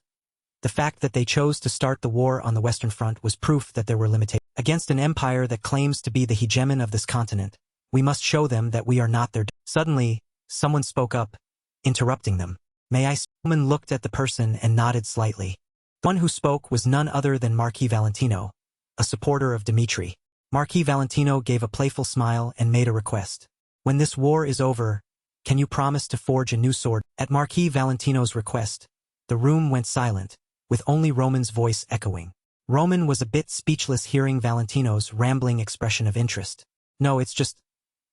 The fact that they chose to start the war on the Western Front was proof that there were limitations. Against an empire that claims to be the hegemon of this continent, we must show them that we are not their... Suddenly, someone spoke up, interrupting them. "May I?" Roman looked at the person and nodded slightly. The one who spoke was none other than Marquis Valentino, a supporter of Dimitri. Marquis Valentino gave a playful smile and made a request. "When this war is over, can you promise to forge a new sword?" At Marquis Valentino's request, the room went silent, with only Roman's voice echoing. Roman was a bit speechless hearing Valentino's rambling expression of interest. "No, it's just...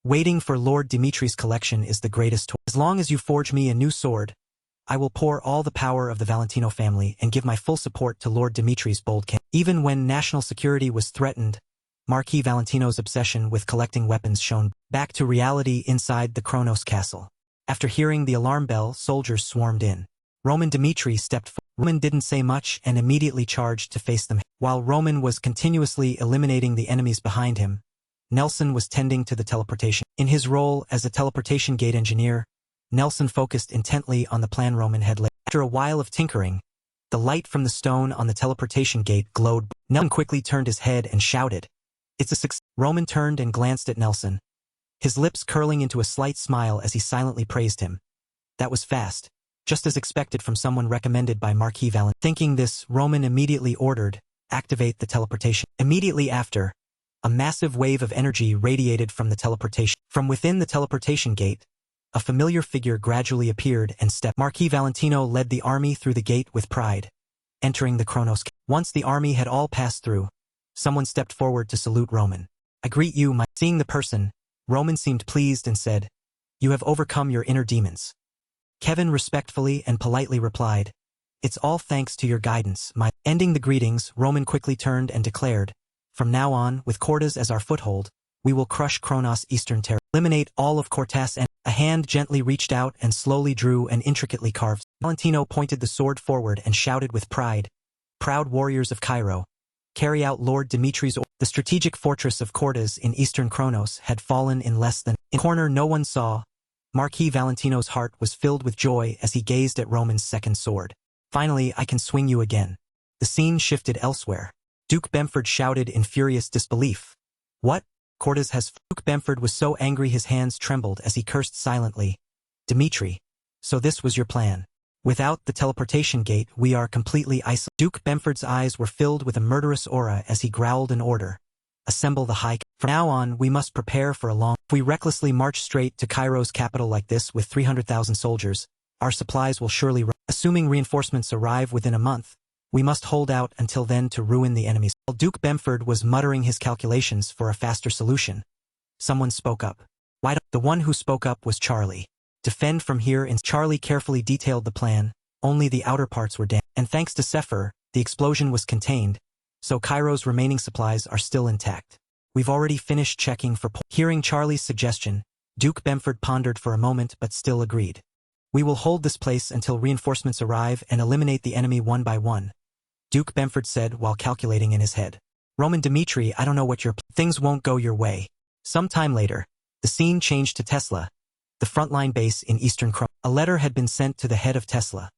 waiting for Lord Dimitri's collection is the greatest... As long as you forge me a new sword, I will pour all the power of the Valentino family and give my full support to Lord Dimitri's bold campaign." Even when national security was threatened, Marquis Valentino's obsession with collecting weapons shone back to reality inside the Kronos castle. After hearing the alarm bell, soldiers swarmed in. Roman Dmitri stepped forward. Roman didn't say much and immediately charged to face them. While Roman was continuously eliminating the enemies behind him, Nelson was tending to the teleportation. In his role as a teleportation gate engineer, Nelson focused intently on the plan Roman had laid. After a while of tinkering, the light from the stone on the teleportation gate glowed. Nelson quickly turned his head and shouted, "It's a success." Roman turned and glanced at Nelson, his lips curling into a slight smile as he silently praised him. That was fast, just as expected from someone recommended by Marquis Valentino. Thinking this, Roman immediately ordered, "Activate the teleportation." Immediately after, a massive wave of energy radiated from the teleportation. From within the teleportation gate, a familiar figure gradually appeared and stepped. Marquis Valentino led the army through the gate with pride, entering the Kronos. Once the army had all passed through, someone stepped forward to salute Roman. "I greet you, my..." Seeing the person, Roman seemed pleased and said, "You have overcome your inner demons." Kevin respectfully and politely replied, "It's all thanks to your guidance, my..." Ending the greetings, Roman quickly turned and declared, "From now on, with Cortes as our foothold, we will crush Kronos' eastern territory. Eliminate all of Cortes." And a hand gently reached out and slowly drew an intricately carved. Valentino pointed the sword forward and shouted with pride, "Proud warriors of Cairo, carry out Lord Dimitri's order." The strategic fortress of Cortes in eastern Kronos had fallen in less than a corner. No one saw. Marquis Valentino's heart was filled with joy as he gazed at Roman's second sword. "Finally, I can swing you again." The scene shifted elsewhere. Duke Bemford shouted in furious disbelief. "What? Cortes has..." Duke Bemford was so angry his hands trembled as he cursed silently. "Dimitri, so this was your plan. Without the teleportation gate, we are completely isolated." Duke Bemford's eyes were filled with a murderous aura as he growled an order. "Assemble the high..." From now on, we must prepare for a long... If we recklessly march straight to Cairo's capital like this with 300,000 soldiers, our supplies will surely run. Assuming reinforcements arrive within a month, we must hold out until then to ruin the enemies. While Duke Bemford was muttering his calculations for a faster solution, someone spoke up. "Why don't..." The one who spoke up was Charlie. "Defend from here." And Charlie carefully detailed the plan. Only the outer parts were damaged. And thanks to Sefer, the explosion was contained, so Cairo's remaining supplies are still intact. We've already finished checking for... Hearing Charlie's suggestion, Duke Bemford pondered for a moment but still agreed. "We will hold this place until reinforcements arrive and eliminate the enemy one by one," Duke Bemford said while calculating in his head. "Roman Dmitri, I don't know what your... Things won't go your way." Some time later, the scene changed to Tesla, the frontline base in eastern Kronos. A letter had been sent to the head of Tesla.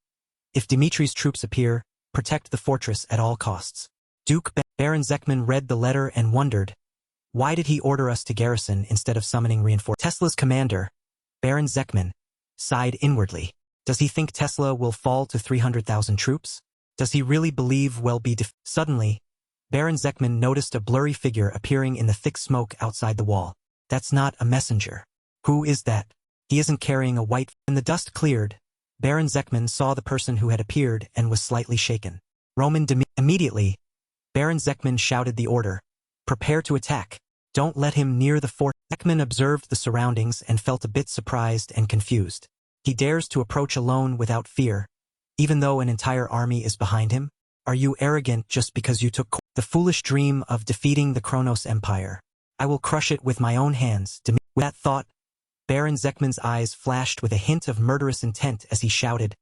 "If Dimitri's troops appear, protect the fortress at all costs." Baron Zekman read the letter and wondered, why did he order us to garrison instead of summoning reinforcements? Tesla's commander, Baron Zekman, sighed inwardly. Does he think Tesla will fall to 300,000 troops? Does he really believe we'll be Suddenly, Baron Zekman noticed a blurry figure appearing in the thick smoke outside the wall. "That's not a messenger." "Who is that? He isn't carrying a white..." When the dust cleared, Baron Zekman saw the person who had appeared and was slightly shaken. Immediately, Baron Zekman shouted the order. "Prepare to attack. Don't let him near the fort." Zekman observed the surroundings and felt a bit surprised and confused. He dares to approach alone without fear, even though an entire army is behind him? Are you arrogant just because you took the foolish dream of defeating the Kronos Empire? I will crush it with my own hands. With that thought, Baron Zekman's eyes flashed with a hint of murderous intent as he shouted.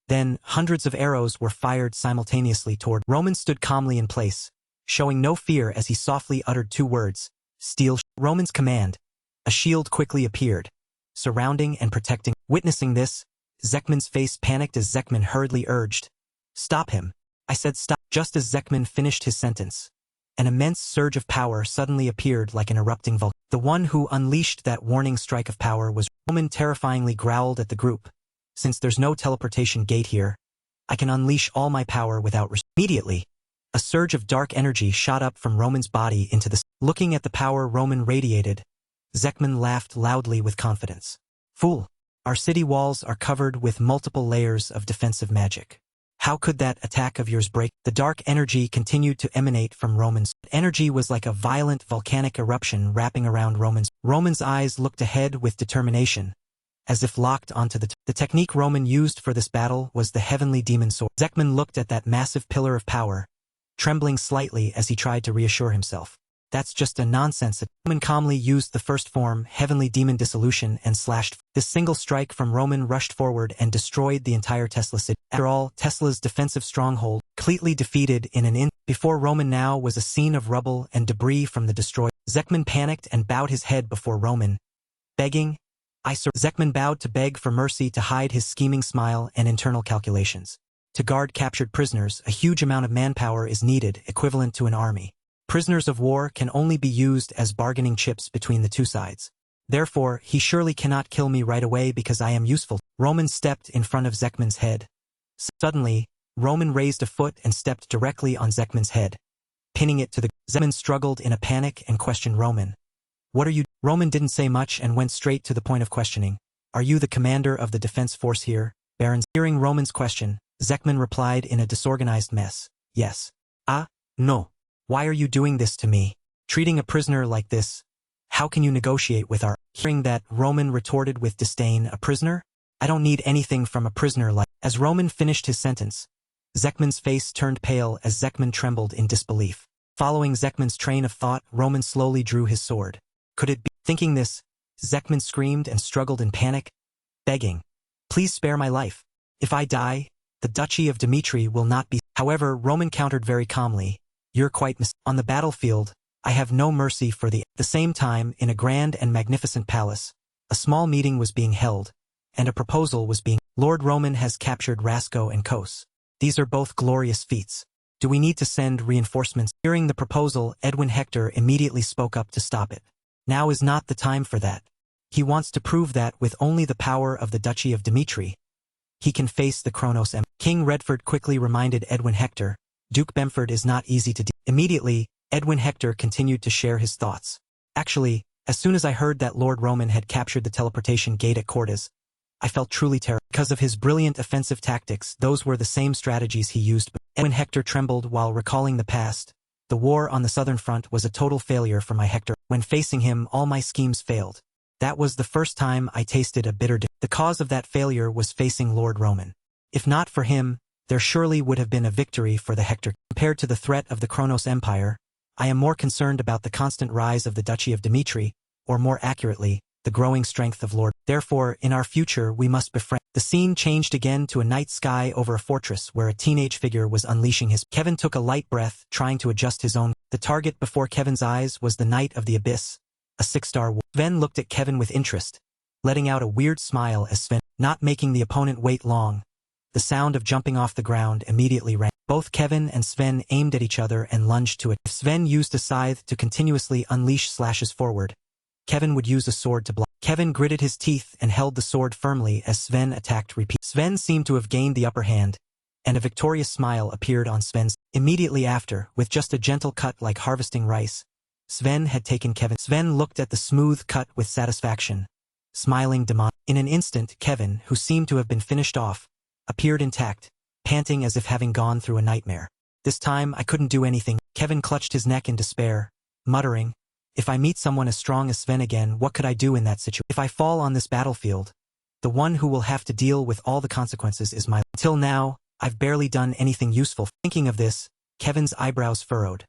Then, hundreds of arrows were fired simultaneously toward. Roman stood calmly in place, showing no fear as he softly uttered two words, "Steel." Roman's command. A shield quickly appeared, surrounding and protecting. Witnessing this, Zekman's face panicked as Zekman hurriedly urged, "Stop him. I said stop." Just as Zekman finished his sentence, an immense surge of power suddenly appeared like an erupting volcano. The one who unleashed that warning strike of power was Roman. Terrifyingly growled at the group. "Since there's no teleportation gate here, I can unleash all my power without Immediately, a surge of dark energy shot up from Roman's body into the... Looking at the power Roman radiated, Zekman laughed loudly with confidence. "Fool, our city walls are covered with multiple layers of defensive magic. How could that attack of yours break?" The dark energy continued to emanate from Roman's. Energy was like a violent volcanic eruption wrapping around Roman's eyes looked ahead with determination, as if locked onto the technique Roman used for this battle was the heavenly demon sword. Zekman looked at that massive pillar of power, trembling slightly as he tried to reassure himself. That's just a nonsense. Roman calmly used the first form, Heavenly Demon Dissolution, and slashed. This single strike from Roman rushed forward and destroyed the entire Tesla city. After all, Tesla's defensive stronghold, completely defeated in an instant. Before Roman now was a scene of rubble and debris from the destroyed. Zekman panicked and bowed his head before Roman, begging, Zekman bowed to beg for mercy to hide his scheming smile and internal calculations. To guard captured prisoners, a huge amount of manpower is needed, equivalent to an army. Prisoners of war can only be used as bargaining chips between the two sides. Therefore, he surely cannot kill me right away because I am useful. Roman stepped in front of Zekman's head. Suddenly, Roman raised a foot and stepped directly on Zekman's head, pinning it to the. Zekman struggled in a panic and questioned Roman. What are you? Roman didn't say much and went straight to the point of questioning. Are you the commander of the defense force here, Baron? Hearing Roman's question, Zekman replied in a disorganized mess. Yes. Ah, no. Why are you doing this to me? Treating a prisoner like this? How can you negotiate with our... Hearing that, Roman retorted with disdain, a prisoner? I don't need anything from a prisoner like... As Roman finished his sentence, Zekman's face turned pale as Zekman trembled in disbelief. Following Zekman's train of thought, Roman slowly drew his sword. Could it be? Thinking this, Zekman screamed and struggled in panic, begging, please spare my life. If I die, the Duchy of Dimitri will not be... However, Roman countered very calmly, you're quite on the battlefield, I have no mercy for the... At the same time, in a grand and magnificent palace, a small meeting was being held, and a proposal was being... Lord Roman has captured Rasco and Kos. These are both glorious feats. Do we need to send reinforcements? Hearing the proposal, Edwin Hector immediately spoke up to stop it. Now is not the time for that. He wants to prove that with only the power of the Duchy of Dimitri, he can face the Kronos Empire. King Redford quickly reminded Edwin Hector, Duke Bemford is not easy to deal. Immediately, Edwin Hector continued to share his thoughts. Actually, as soon as I heard that Lord Roman had captured the teleportation gate at Cortes, I felt truly terrible. Because of his brilliant offensive tactics, those were the same strategies he used. Edwin Hector trembled while recalling the past. The war on the southern front was a total failure for my Hector. When facing him, all my schemes failed. That was the first time I tasted a bitter defeat. The cause of that failure was facing Lord Roman. If not for him, there surely would have been a victory for the Hector. Compared to the threat of the Kronos Empire, I am more concerned about the constant rise of the Duchy of Dimitri, or more accurately, the growing strength of Lord. Therefore, in our future we must befriend. The scene changed again to a night sky over a fortress where a teenage figure was unleashing his... Kevin took a light breath, trying to adjust his own. The target before Kevin's eyes was the Knight of the Abyss, a 6-star war. Sven looked at Kevin with interest, letting out a weird smile as Sven, not making the opponent wait long. The sound of jumping off the ground immediately rang. Both Kevin and Sven aimed at each other and lunged to it. If Sven used a scythe to continuously unleash slashes forward, Kevin would use a sword to block. Kevin gritted his teeth and held the sword firmly as Sven attacked repeatedly. Sven seemed to have gained the upper hand, and a victorious smile appeared on Sven's. Immediately after, with just a gentle cut like harvesting rice, Sven had taken Kevin. Sven looked at the smooth cut with satisfaction, smiling demon. In an instant, Kevin, who seemed to have been finished off, appeared intact, panting as if having gone through a nightmare. This time I couldn't do anything. Kevin clutched his neck in despair, muttering, if I meet someone as strong as Sven again, what could I do in that situation? If I fall on this battlefield, the one who will have to deal with all the consequences is my... Until now, I've barely done anything useful. Thinking of this, Kevin's eyebrows furrowed.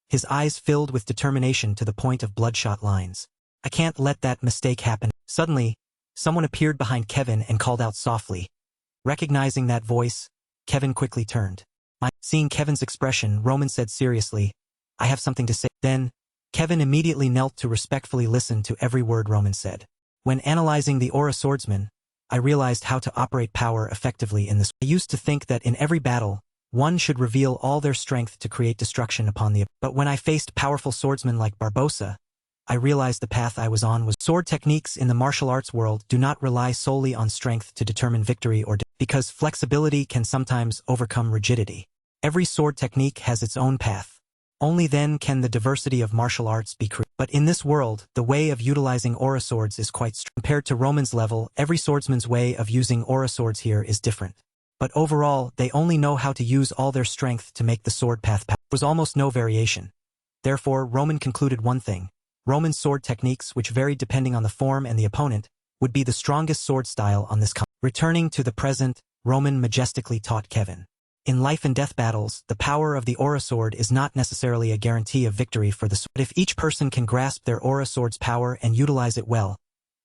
His eyes filled with determination to the point of bloodshot lines. I can't let that mistake happen. Suddenly, someone appeared behind Kevin and called out softly. Recognizing that voice, Kevin quickly turned. Seeing Kevin's expression, Roman said seriously, I have something to say. Then, Kevin immediately knelt to respectfully listen to every word Roman said. When analyzing the Aura Swordsman, I realized how to operate power effectively in this. I used to think that in every battle, one should reveal all their strength to create destruction upon the... But when I faced powerful swordsmen like Barbossa, I realized the path I was on was... Sword techniques in the martial arts world do not rely solely on strength to determine victory or because flexibility can sometimes overcome rigidity. Every sword technique has its own path. Only then can the diversity of martial arts be created. But in this world, the way of utilizing aura swords is quite strict. Compared to Roman's level, every swordsman's way of using aura swords here is different. But overall, they only know how to use all their strength to make the sword path. There was almost no variation. Therefore, Roman concluded one thing. Roman sword techniques, which varied depending on the form and the opponent, would be the strongest sword style on this continent. Returning to the present, Roman majestically taught Kevin. In life and death battles, the power of the aura sword is not necessarily a guarantee of victory for the sword. But if each person can grasp their aura sword's power and utilize it well,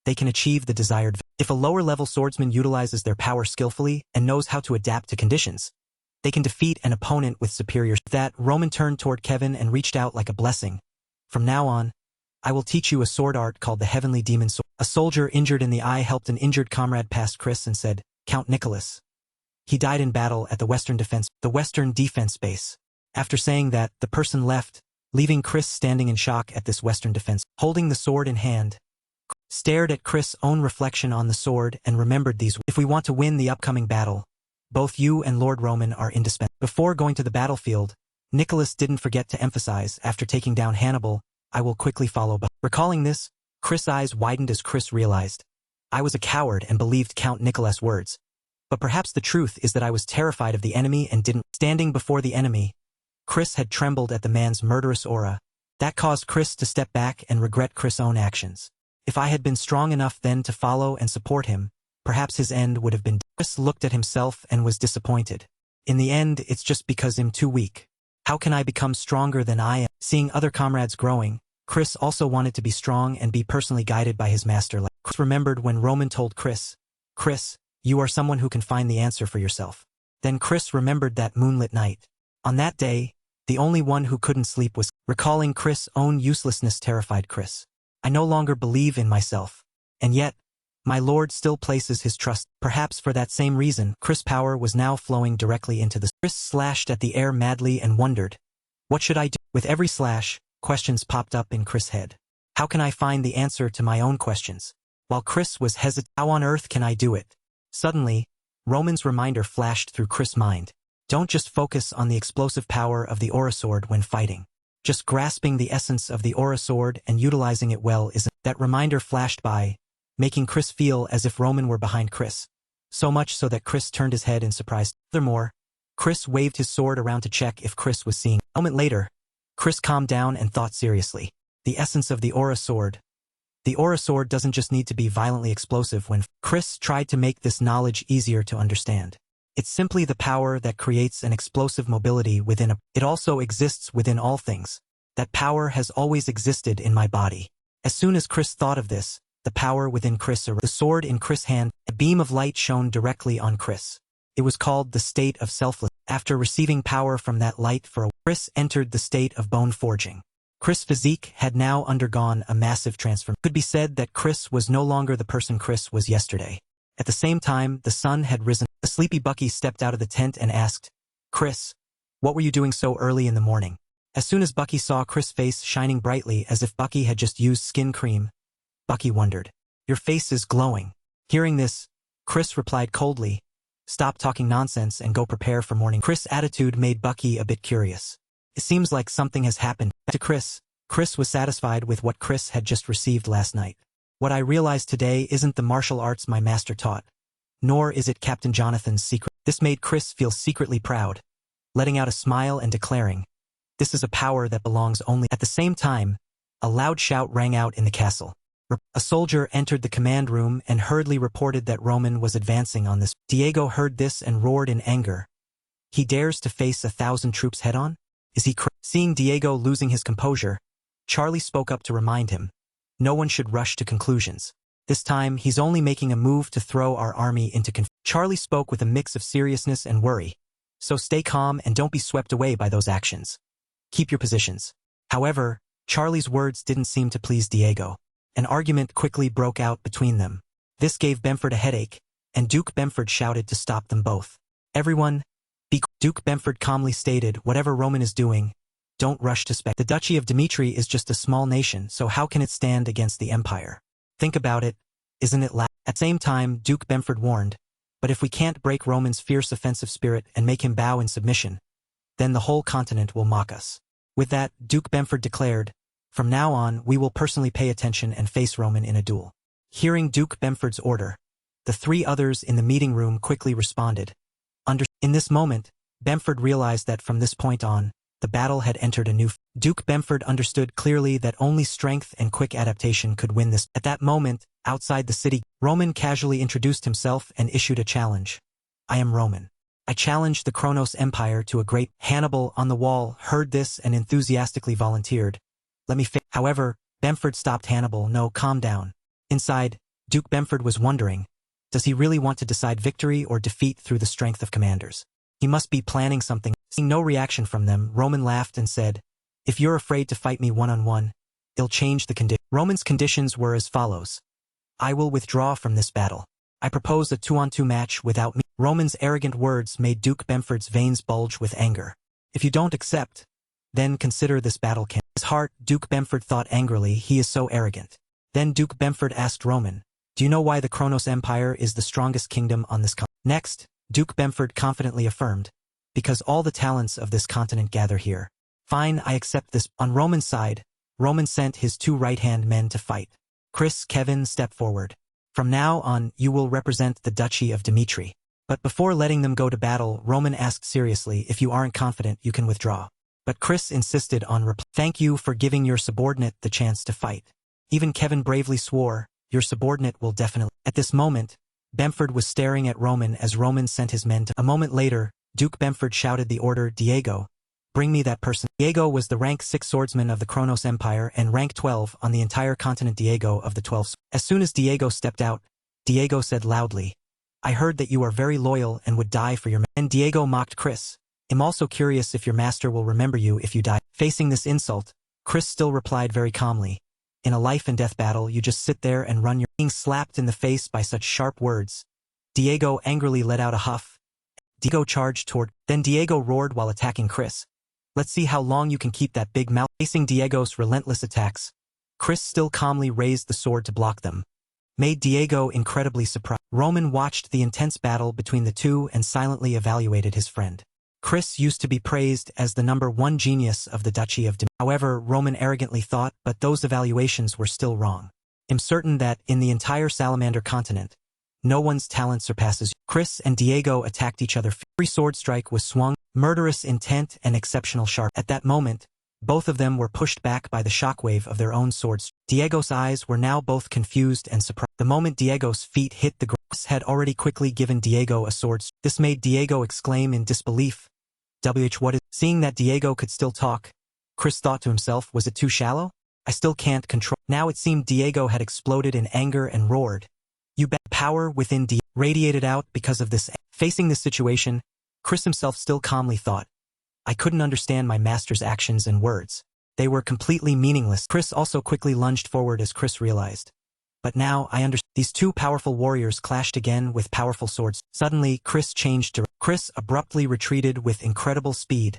they can achieve the desired victory. If a lower-level swordsman utilizes their power skillfully and knows how to adapt to conditions, they can defeat an opponent with superior. With that, Roman turned toward Kevin and reached out like a blessing. From now on, I will teach you a sword art called the Heavenly Demon Sword. A soldier injured in the eye helped an injured comrade past Chris and said, Count Nicholas. He died in battle at the Western Defense Base. After saying that, the person left, leaving Chris standing in shock at this Western defense. Holding the sword in hand, stared at Chris' own reflection on the sword and remembered these. If we want to win the upcoming battle, both you and Lord Roman are indispensable. Before going to the battlefield, Nicholas didn't forget to emphasize, after taking down Hannibal, I will quickly follow. But recalling this, Chris' eyes widened as Chris realized, I was a coward and believed Count Nicholas' words. But perhaps the truth is that I was terrified of the enemy and didn't. Standing before the enemy, Chris had trembled at the man's murderous aura. That caused Chris to step back and regret Chris' own actions. If I had been strong enough then to follow and support him, perhaps his end would have been. Chris looked at himself and was disappointed. In the end, it's just because I'm too weak. How can I become stronger than I am? Seeing other comrades growing, Chris also wanted to be strong and be personally guided by his master. Chris remembered when Roman told Chris, you are someone who can find the answer for yourself. Then Chris remembered that moonlit night. On that day, the only one who couldn't sleep was. Recalling Chris' own uselessness terrified Chris. I no longer believe in myself. And yet, my lord still places his trust. Perhaps for that same reason, Chris' power was now flowing directly into the. Chris slashed at the air madly and wondered, what should I do? With every slash, questions popped up in Chris' head. How can I find the answer to my own questions? While Chris was hesitant, how on earth can I do it? Suddenly, Roman's reminder flashed through Chris' mind. Don't just focus on the explosive power of the aura sword when fighting. Just grasping the essence of the aura sword and utilizing it well isn't. That reminder flashed by, making Chris feel as if Roman were behind Chris. So much so that Chris turned his head in surprise. Furthermore, Chris waved his sword around to check if Chris was seeing. A moment later, Chris calmed down and thought seriously. The essence of the aura sword. The aura sword doesn't just need to be violently explosive when. Chris tried to make this knowledge easier to understand. It's simply the power that creates an explosive mobility within a. It also exists within all things. That power has always existed in my body. As soon as Chris thought of this, the power within Chris arose. The sword in Chris' hand, a beam of light shone directly on Chris. It was called the state of selfless. After receiving power from that light for a. Chris entered the state of bone forging. Chris' physique had now undergone a massive transformation. It could be said that Chris was no longer the person Chris was yesterday. At the same time, the sun had risen. A sleepy Bucky stepped out of the tent and asked, Chris, what were you doing so early in the morning? As soon as Bucky saw Chris' face shining brightly as if Bucky had just used skin cream, Bucky wondered, your face is glowing. Hearing this, Chris replied coldly, stop talking nonsense and go prepare for morning. Chris' attitude made Bucky a bit curious. It seems like something has happened. To Chris was satisfied with what Chris had just received last night. What I realized today isn't the martial arts my master taught, nor is it Captain Jonathan's secret. This made Chris feel secretly proud, letting out a smile and declaring, this is a power that belongs only. At the same time, a loud shout rang out in the castle. A soldier entered the command room and hurriedly reported that Roman was advancing on this. Diego heard this and roared in anger. He dares to face 1,000 troops head-on? Is he crazy? Seeing Diego losing his composure, Charlie spoke up to remind him, no one should rush to conclusions. This time, he's only making a move to throw our army into confusion. Charlie spoke with a mix of seriousness and worry. So stay calm and don't be swept away by those actions. Keep your positions. However, Charlie's words didn't seem to please Diego. An argument quickly broke out between them. This gave Bemford a headache, and Duke Bemford shouted to stop them both. Everyone, be quiet. Duke Bemford calmly stated, whatever Roman is doing, don't rush to spec. The Duchy of Dimitri is just a small nation, so how can it stand against the Empire? Think about it, isn't it? At the same time, Duke Bemford warned, but if we can't break Roman's fierce offensive spirit and make him bow in submission, then the whole continent will mock us. With that, Duke Bemford declared, from now on, we will personally pay attention and face Roman in a duel. Hearing Duke Bemford's order, the three others in the meeting room quickly responded. In this moment, Bemford realized that from this point on, the battle had entered a new. Duke Bemford understood clearly that only strength and quick adaptation could win this. At that moment, outside the city, Roman casually introduced himself and issued a challenge. I am Roman. I challenged the Kronos Empire to a great. Hannibal on the wall heard this and enthusiastically volunteered. Let me face. However, Bemford stopped Hannibal. No, calm down. Inside, Duke Bemford was wondering, does he really want to decide victory or defeat through the strength of commanders? He must be planning something. Seeing no reaction from them, Roman laughed and said, if you're afraid to fight me one-on-one, it'll change the condition. Roman's conditions were as follows. I will withdraw from this battle. I propose a 2-on-2 match without me. Roman's arrogant words made Duke Bemford's veins bulge with anger. If you don't accept, then consider this battle cancelled. His heart, Duke Bemford thought angrily, he is so arrogant. Then Duke Bemford asked Roman, do you know why the Kronos Empire is the strongest kingdom on this continent? Next, Duke Bemford confidently affirmed, because all the talents of this continent gather here. Fine, I accept this. On Roman's side, Roman sent his 2 right-hand men to fight. Chris, Kevin, step forward. From now on, you will represent the Duchy of Dimitri. But before letting them go to battle, Roman asked seriously, if you aren't confident, you can withdraw. But Chris insisted on thank you for giving your subordinate the chance to fight. Even Kevin bravely swore, your subordinate will definitely. At this moment, Bemford was staring at Roman as Roman sent his men to. A moment later, Duke Bemford shouted the order, Diego, bring me that person. Diego was the rank 6 swordsman of the Kronos Empire and rank 12 on the entire continent. Diego of the 12. As soon as Diego stepped out, Diego said loudly, I heard that you are very loyal and would die for your. And Diego mocked Chris. I'm also curious if your master will remember you if you die. Facing this insult, Chris still replied very calmly, in a life and death battle you just sit there and run your. Being slapped in the face by such sharp words, Diego angrily let out a huff. Diego charged toward. Then Diego roared while attacking Chris. Let's see how long you can keep that big mouth. Facing Diego's relentless attacks, Chris still calmly raised the sword to block them. Made Diego incredibly surprised. Roman watched the intense battle between the two and silently evaluated his friend. Chris used to be praised as the #1 genius of the Duchy of Dimitri. However, Roman arrogantly thought, but those evaluations were still wrong. I'm certain that, in the entire Salamander continent, no one's talent surpasses you. Chris and Diego attacked each other. Every sword strike was swung, murderous intent and exceptional sharp. At that moment, both of them were pushed back by the shockwave of their own swords. Diego's eyes were now both confused and surprised. The moment Diego's feet hit the ground, Chris had already quickly given Diego a sword. This made Diego exclaim in disbelief. What is. Seeing that Diego could still talk, Chris thought to himself, was it too shallow? I still can't control. Now it seemed Diego had exploded in anger and roared. You bet. Power within Diego radiated out because of this. Facing this situation, Chris himself still calmly thought, I couldn't understand my master's actions and words. They were completely meaningless. Chris also quickly lunged forward as Chris realized. But now I understand. These 2 powerful warriors clashed again with powerful swords. Suddenly, Chris changed direction. Chris abruptly retreated with incredible speed.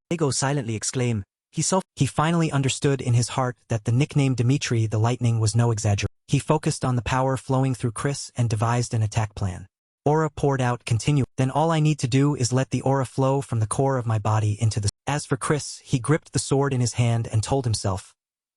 Diego silently exclaimed, He finally understood in his heart that the nickname Dimitri the Lightning was no exaggeration. He focused on the power flowing through Chris and devised an attack plan. Aura poured out continually. Then all I need to do is let the aura flow from the core of my body into the. As for Chris, he gripped the sword in his hand and told himself,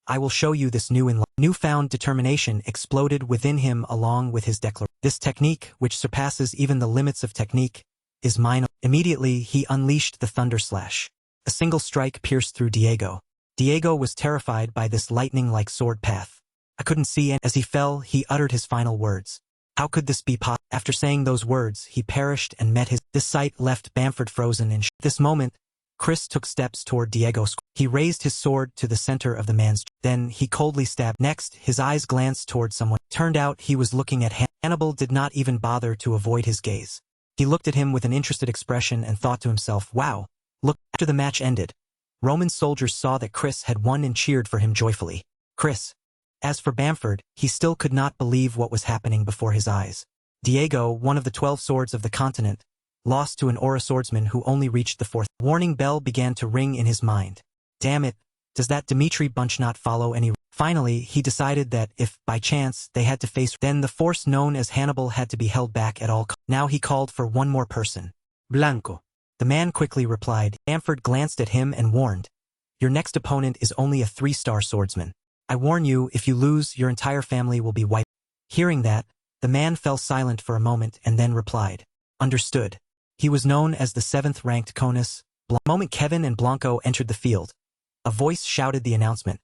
I will show you this newfound determination exploded within him along with his declaration. This technique, which surpasses even the limits of technique, is mine. Immediately, he unleashed the thunder slash. A single strike pierced through Diego. Diego was terrified by this lightning-like sword path. I couldn't see, and as he fell, he uttered his final words. How could this be possible? After saying those words, he perished and met his. This sight left Bamford frozen in shock. This moment, Chris took steps toward Diego. He raised his sword to the center of the man's. Then he coldly stabbed. Next, his eyes glanced toward someone. Turned out he was looking at Hannibal. Did not even bother to avoid his gaze. He looked at him with an interested expression and thought to himself, wow, look. After the match ended, Roman soldiers saw that Chris had won and cheered for him joyfully. Chris. As for Bamford, he still could not believe what was happening before his eyes. Diego, one of the 12 swords of the continent, lost to an aura swordsman who only reached the 4th. Warning bell began to ring in his mind. Damn it, does that Dimitri bunch not follow any? Finally, he decided that if, by chance, they had to face, then the force known as Hannibal had to be held back at all costs. Now he called for one more person. Blanco. The man quickly replied. Bamford glanced at him and warned. Your next opponent is only a 3-star swordsman. I warn you, if you lose, your entire family will be wiped. Hearing that, the man fell silent for a moment and then replied. Understood. He was known as the 7th-ranked Conus. The moment Kevin and Blanco entered the field, a voice shouted the announcement.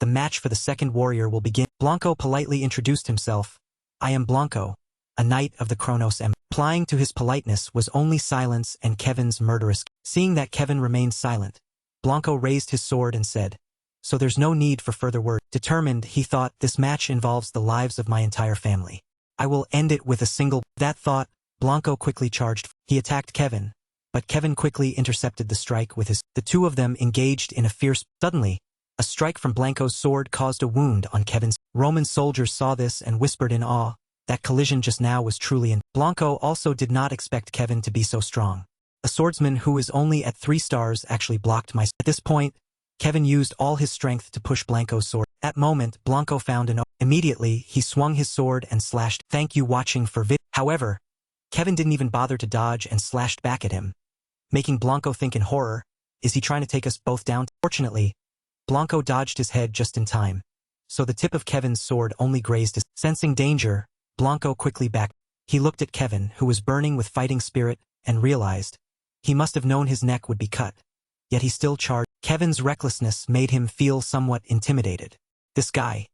The match for the second warrior will begin. Blanco politely introduced himself. I am Blanco, a knight of the Kronos Empire. Replying to his politeness was only silence and Kevin's murderous. Seeing that Kevin remained silent, Blanco raised his sword and said, "So there's no need for further words." Determined, he thought, "This match involves the lives of my entire family. I will end it with a single." That thought, Blanco quickly charged. He attacked Kevin, but Kevin quickly intercepted the strike with his. The two of them engaged in a fierce. Suddenly, a strike from Blanco's sword caused a wound on Kevin's. Roman soldiers saw this and whispered in awe. That collision just now was truly Blanco also did not expect Kevin to be so strong. A swordsman who is only at 3 stars actually blocked my. At this point, Kevin used all his strength to push Blanco's sword. At moment, Blanco found an. Immediately, he swung his sword and slashed. Thank you watching for vid. However, Kevin didn't even bother to dodge and slashed back at him, making Blanco think in horror, is he trying to take us both down? Fortunately, Blanco dodged his head just in time, so the tip of Kevin's sword only grazed his. Sensing danger, Blanco quickly backed. He looked at Kevin, who was burning with fighting spirit, and realized he must have known his neck would be cut, yet he still charged. Kevin's recklessness made him feel somewhat intimidated. This guy,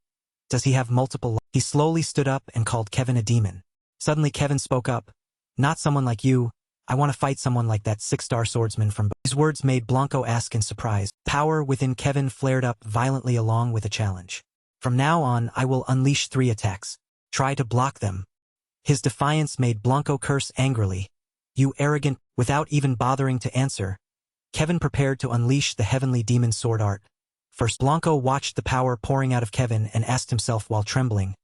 does he have multiple? He slowly stood up and called Kevin a demon. Suddenly Kevin spoke up, "Not someone like you. I want to fight someone like that 6-star swordsman from." These words made Blanco ask in surprise. Power within Kevin flared up violently along with a challenge. "From now on, I will unleash 3 attacks. Try to block them." His defiance made Blanco curse angrily. "You arrogant." Without even bothering to answer, Kevin prepared to unleash the heavenly demon sword art. First, Blanco watched the power pouring out of Kevin and asked himself while trembling,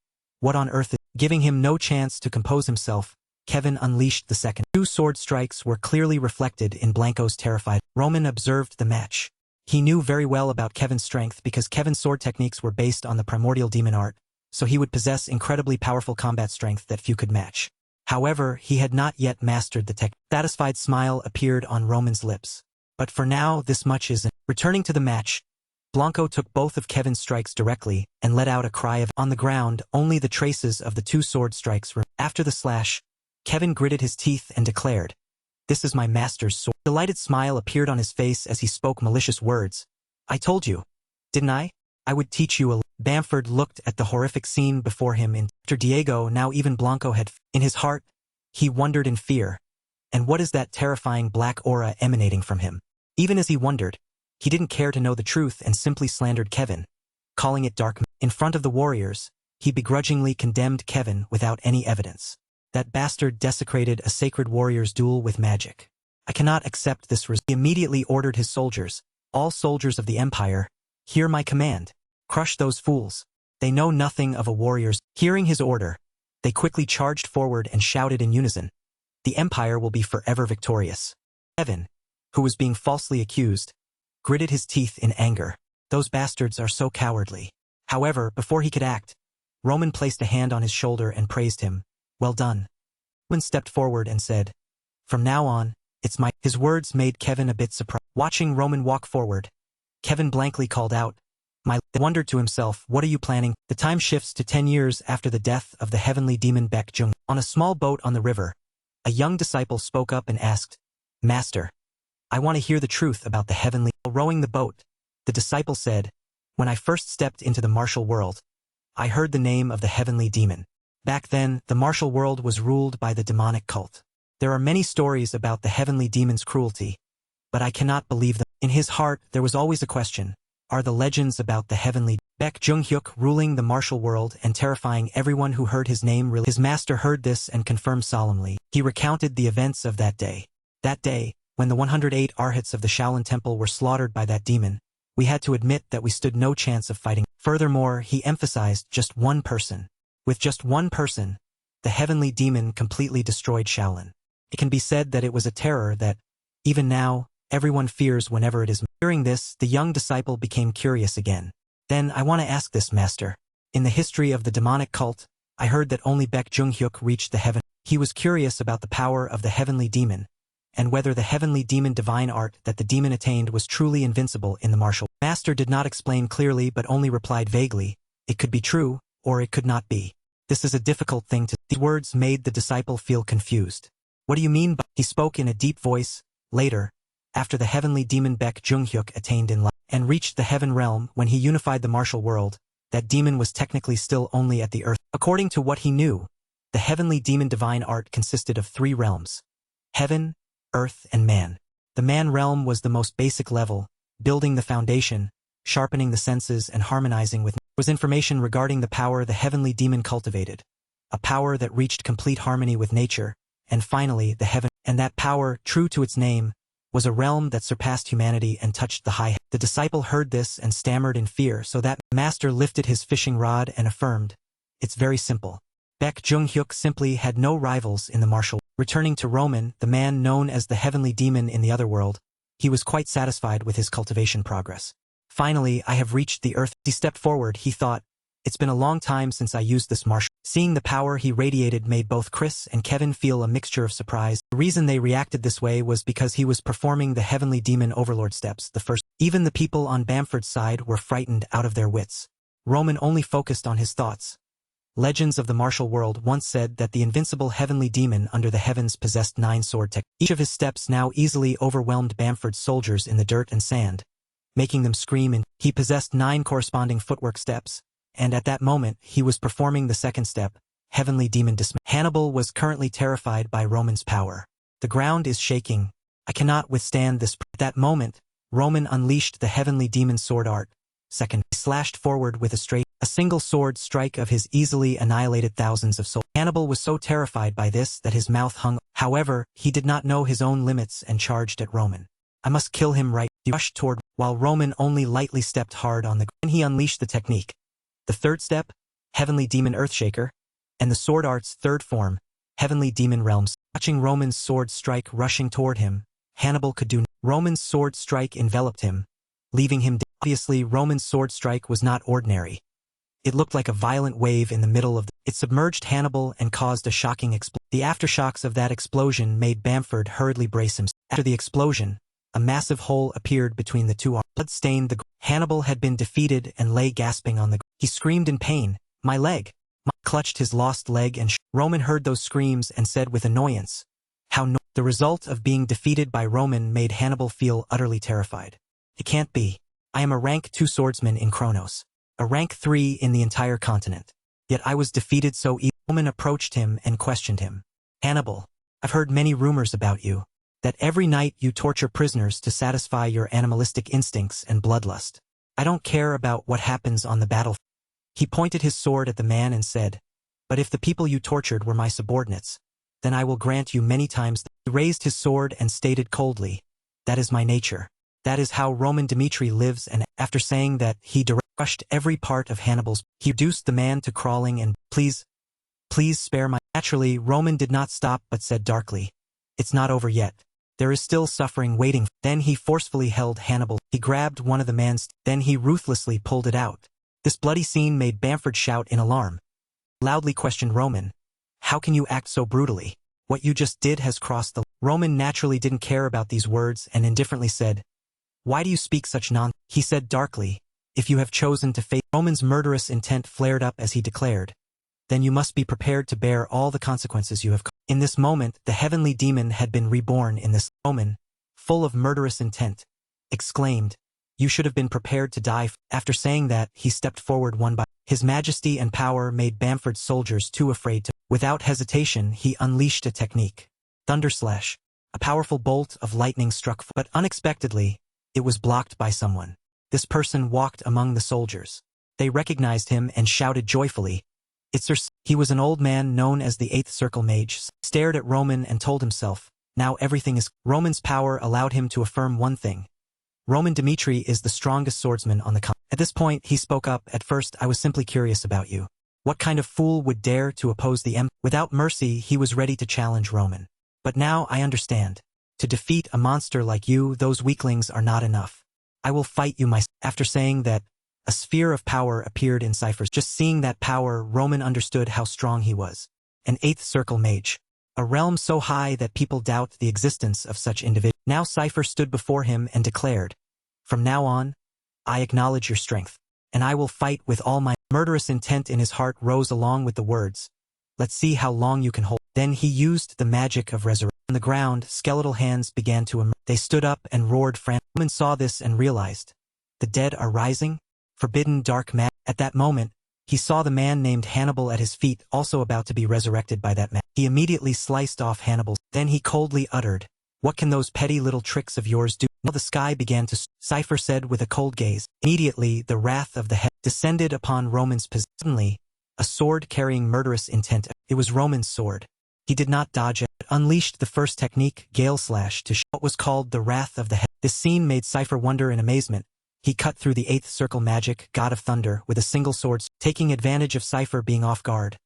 "What on earth is?" Giving him no chance to compose himself, Kevin unleashed the second. 2 sword strikes were clearly reflected in Blanco's terrified. Roman observed the match. He knew very well about Kevin's strength because Kevin's sword techniques were based on the primordial demon art, so he would possess incredibly powerful combat strength that few could match. However, he had not yet mastered the technique. A satisfied smile appeared on Roman's lips. But for now, this much isn't. Returning to the match, Blanco took both of Kevin's strikes directly and let out a cry of. On the ground, only the traces of the 2 sword strikes were. After the slash, Kevin gritted his teeth and declared, "This is my master's sword." A delighted smile appeared on his face as he spoke malicious words. "I told you, didn't I? I would teach you a." Bamford looked at the horrific scene before him after Diego. Now even Blanco had. In his heart, he wondered in fear. And what is that terrifying black aura emanating from him? Even as he wondered, he didn't care to know the truth and simply slandered Kevin, calling it dark. In front of the warriors, he begrudgingly condemned Kevin without any evidence. That bastard desecrated a sacred warrior's duel with magic. I cannot accept this. He immediately ordered his soldiers, "All soldiers of the Empire, hear my command. Crush those fools. They know nothing of a warrior's." Hearing his order, they quickly charged forward and shouted in unison, "The Empire will be forever victorious." Kevin, who was being falsely accused, gritted his teeth in anger. Those bastards are so cowardly. However, before he could act, Roman placed a hand on his shoulder and praised him. "Well done." Roman stepped forward and said, "From now on, it's my." His words made Kevin a bit surprised. Watching Roman walk forward, Kevin blankly called out, "My." Wondered to himself, what are you planning? The time shifts to 10 years after the death of the heavenly demon Baek Jung. On a small boat on the river, a young disciple spoke up and asked, "Master, I want to hear the truth about the heavenly." While rowing the boat, the disciple said, "When I first stepped into the martial world, I heard the name of the heavenly demon. Back then, the martial world was ruled by the demonic cult. There are many stories about the heavenly demon's cruelty, but I cannot believe them." In his heart, there was always a question. Are the legends about the heavenly Baek Jung-hyuk ruling the martial world and terrifying everyone who heard his name really? His master heard this and confirmed solemnly. He recounted the events of that day. That day, when the 108 arhats of the Shaolin Temple were slaughtered by that demon, we had to admit that we stood no chance of fighting. Furthermore, he emphasized just one person. With just one person, the heavenly demon completely destroyed Shaolin. It can be said that it was a terror that, even now, everyone fears whenever it is. Hearing this, the young disciple became curious again. "Then I want to ask this, master. In the history of the demonic cult, I heard that only Baek Jung-hyuk reached the heaven." He was curious about the power of the heavenly demon, and whether the heavenly demon divine art that the demon attained was truly invincible in the martial. Master did not explain clearly but only replied vaguely, "It could be true, or it could not be. This is a difficult thing to." These words made the disciple feel confused. "What do you mean by?" He spoke in a deep voice. Later, after the heavenly demon Baek Jung-hyuk attained in life and reached the heaven realm when he unified the martial world, that demon was technically still only at the earth. According to what he knew, The heavenly demon divine art consisted of 3 realms: heaven, earth, and man. The man realm was the most basic level, building the foundation, sharpening the senses, and harmonizing with was information regarding the power the heavenly demon cultivated, a power that reached complete harmony with nature, and finally the heaven, and that power, true to its name, was a realm that surpassed humanity and touched the high. The disciple heard this and stammered in fear, so that master lifted his fishing rod and affirmed, "It's very simple." Baek Jung-hyuk simply had no rivals in the martial. Returning to Roman, the man known as the heavenly demon in the other world, he was quite satisfied with his cultivation progress. "Finally, I have reached the earth." He stepped forward. He thought, "It's been a long time since I used this martial." Seeing the power he radiated made both Chris and Kevin feel a mixture of surprise. The reason they reacted this way was because he was performing the heavenly demon overlord steps, the first. Even the people on Bamford's side were frightened out of their wits. Roman only focused on his thoughts. Legends of the martial world once said that the invincible heavenly demon under the heavens possessed 9 sword techniques. Each of his steps now easily overwhelmed Bamford's soldiers in the dirt and sand, making them scream. And he possessed 9 corresponding footwork steps, and at that moment he was performing the second step, heavenly demon dismay. Hannibal was currently terrified by Roman's power. "The ground is shaking. I cannot withstand this." At that moment, Roman unleashed the heavenly demon sword art. Second, he slashed forward with a single sword strike of his easily annihilated thousands of souls. Hannibal was so terrified by this that his mouth hung. However, he did not know his own limits and charged at Roman. "I must kill him right." He rushed toward, while Roman only lightly stepped hard on the ground. He unleashed the technique. The third step, heavenly demon earthshaker, and the sword art's third form, heavenly demon realms. Watching Roman's sword strike rushing toward him, Hannibal could do. Roman's sword strike enveloped him, leaving him dead. Obviously, Roman's sword strike was not ordinary. It looked like a violent wave in the middle of it submerged Hannibal and caused a shocking explosion. The aftershocks of that explosion made Bamford hurriedly brace himself. After the explosion, a massive hole appeared between the two arms. Blood stained the ground. Hannibal had been defeated and lay gasping on the ground. He screamed in pain, "My leg!" Clutched his lost leg and Roman heard those screams and said with annoyance, "How no." The result of being defeated by Roman made Hannibal feel utterly terrified. "It can't be. I am a rank 2 swordsman in Kronos. A rank 3 in the entire continent. Yet I was defeated so easily." Roman approached him and questioned him. "Hannibal, I've heard many rumors about you. That every night you torture prisoners to satisfy your animalistic instincts and bloodlust. I don't care about what happens on the battlefield." He pointed his sword at the man and said, "But if the people you tortured were my subordinates, then I will grant you many times." He raised his sword and stated coldly, "That is my nature. That is how Roman Dimitri lives." And after saying that, he crushed every part of Hannibal's. He reduced the man to crawling and, please spare my." Naturally, Roman did not stop but said darkly, "It's not over yet. There is still suffering waiting." Then he forcefully held Hannibal. He grabbed one of the man's, then he ruthlessly pulled it out. This bloody scene made Bamford shout in alarm. Loudly questioned Roman, "How can you act so brutally? What you just did has crossed the..." Roman naturally didn't care about these words and indifferently said, "Why do you speak such nonsense?" He said darkly, "If you have chosen to face..." Roman's murderous intent flared up as he declared, "Then you must be prepared to bear all the consequences you have caused." In this moment, the heavenly demon had been reborn in this. Roman, full of murderous intent, exclaimed, "You should have been prepared to die." After saying that, he stepped forward one by. His majesty and power made Bamford's soldiers too afraid to. Without hesitation, he unleashed a technique. Thunderslash. A powerful bolt of lightning struck, but unexpectedly, it was blocked by someone. This person walked among the soldiers. They recognized him and shouted joyfully, "It's Sir." He was an old man known as the 8th Circle Mage. Stared at Roman and told himself, "Now everything is..." Roman's power allowed him to affirm one thing. Roman Dimitri is the strongest swordsman on the continent. At this point, he spoke up. "At first, I was simply curious about you. What kind of fool would dare to oppose the Empire?" Without mercy, he was ready to challenge Roman. "But now I understand. To defeat a monster like you, those weaklings are not enough. I will fight you myself." After saying that, a sphere of power appeared in Cypher's. Just seeing that power, Roman understood how strong he was. An 8th Circle Mage. A realm so high that people doubt the existence of such individuals. Now Cypher stood before him and declared, "From now on, I acknowledge your strength, and I will fight with all my..." Murderous intent in his heart rose along with the words, "Let's see how long you can hold." Then he used the magic of resurrection. On the ground, skeletal hands began to emerge. They stood up and roared frantically. Roman saw this and realized, the dead are rising? Forbidden dark magic. At that moment, he saw the man named Hannibal at his feet also about to be resurrected by that man. He immediately sliced off Hannibal's. Then he coldly uttered, "What can those petty little tricks of yours do?" While the sky began to Cypher said with a cold gaze. Immediately the wrath of the head descended upon Roman's position. Suddenly, a sword carrying murderous intent. It was Roman's sword. He did not dodge it, but unleashed the first technique, Gale Slash, to show what was called the wrath of the head. This scene made Cypher wonder in amazement. He cut through the 8th circle magic, God of Thunder, with a single sword. Taking advantage of Cypher being off guard,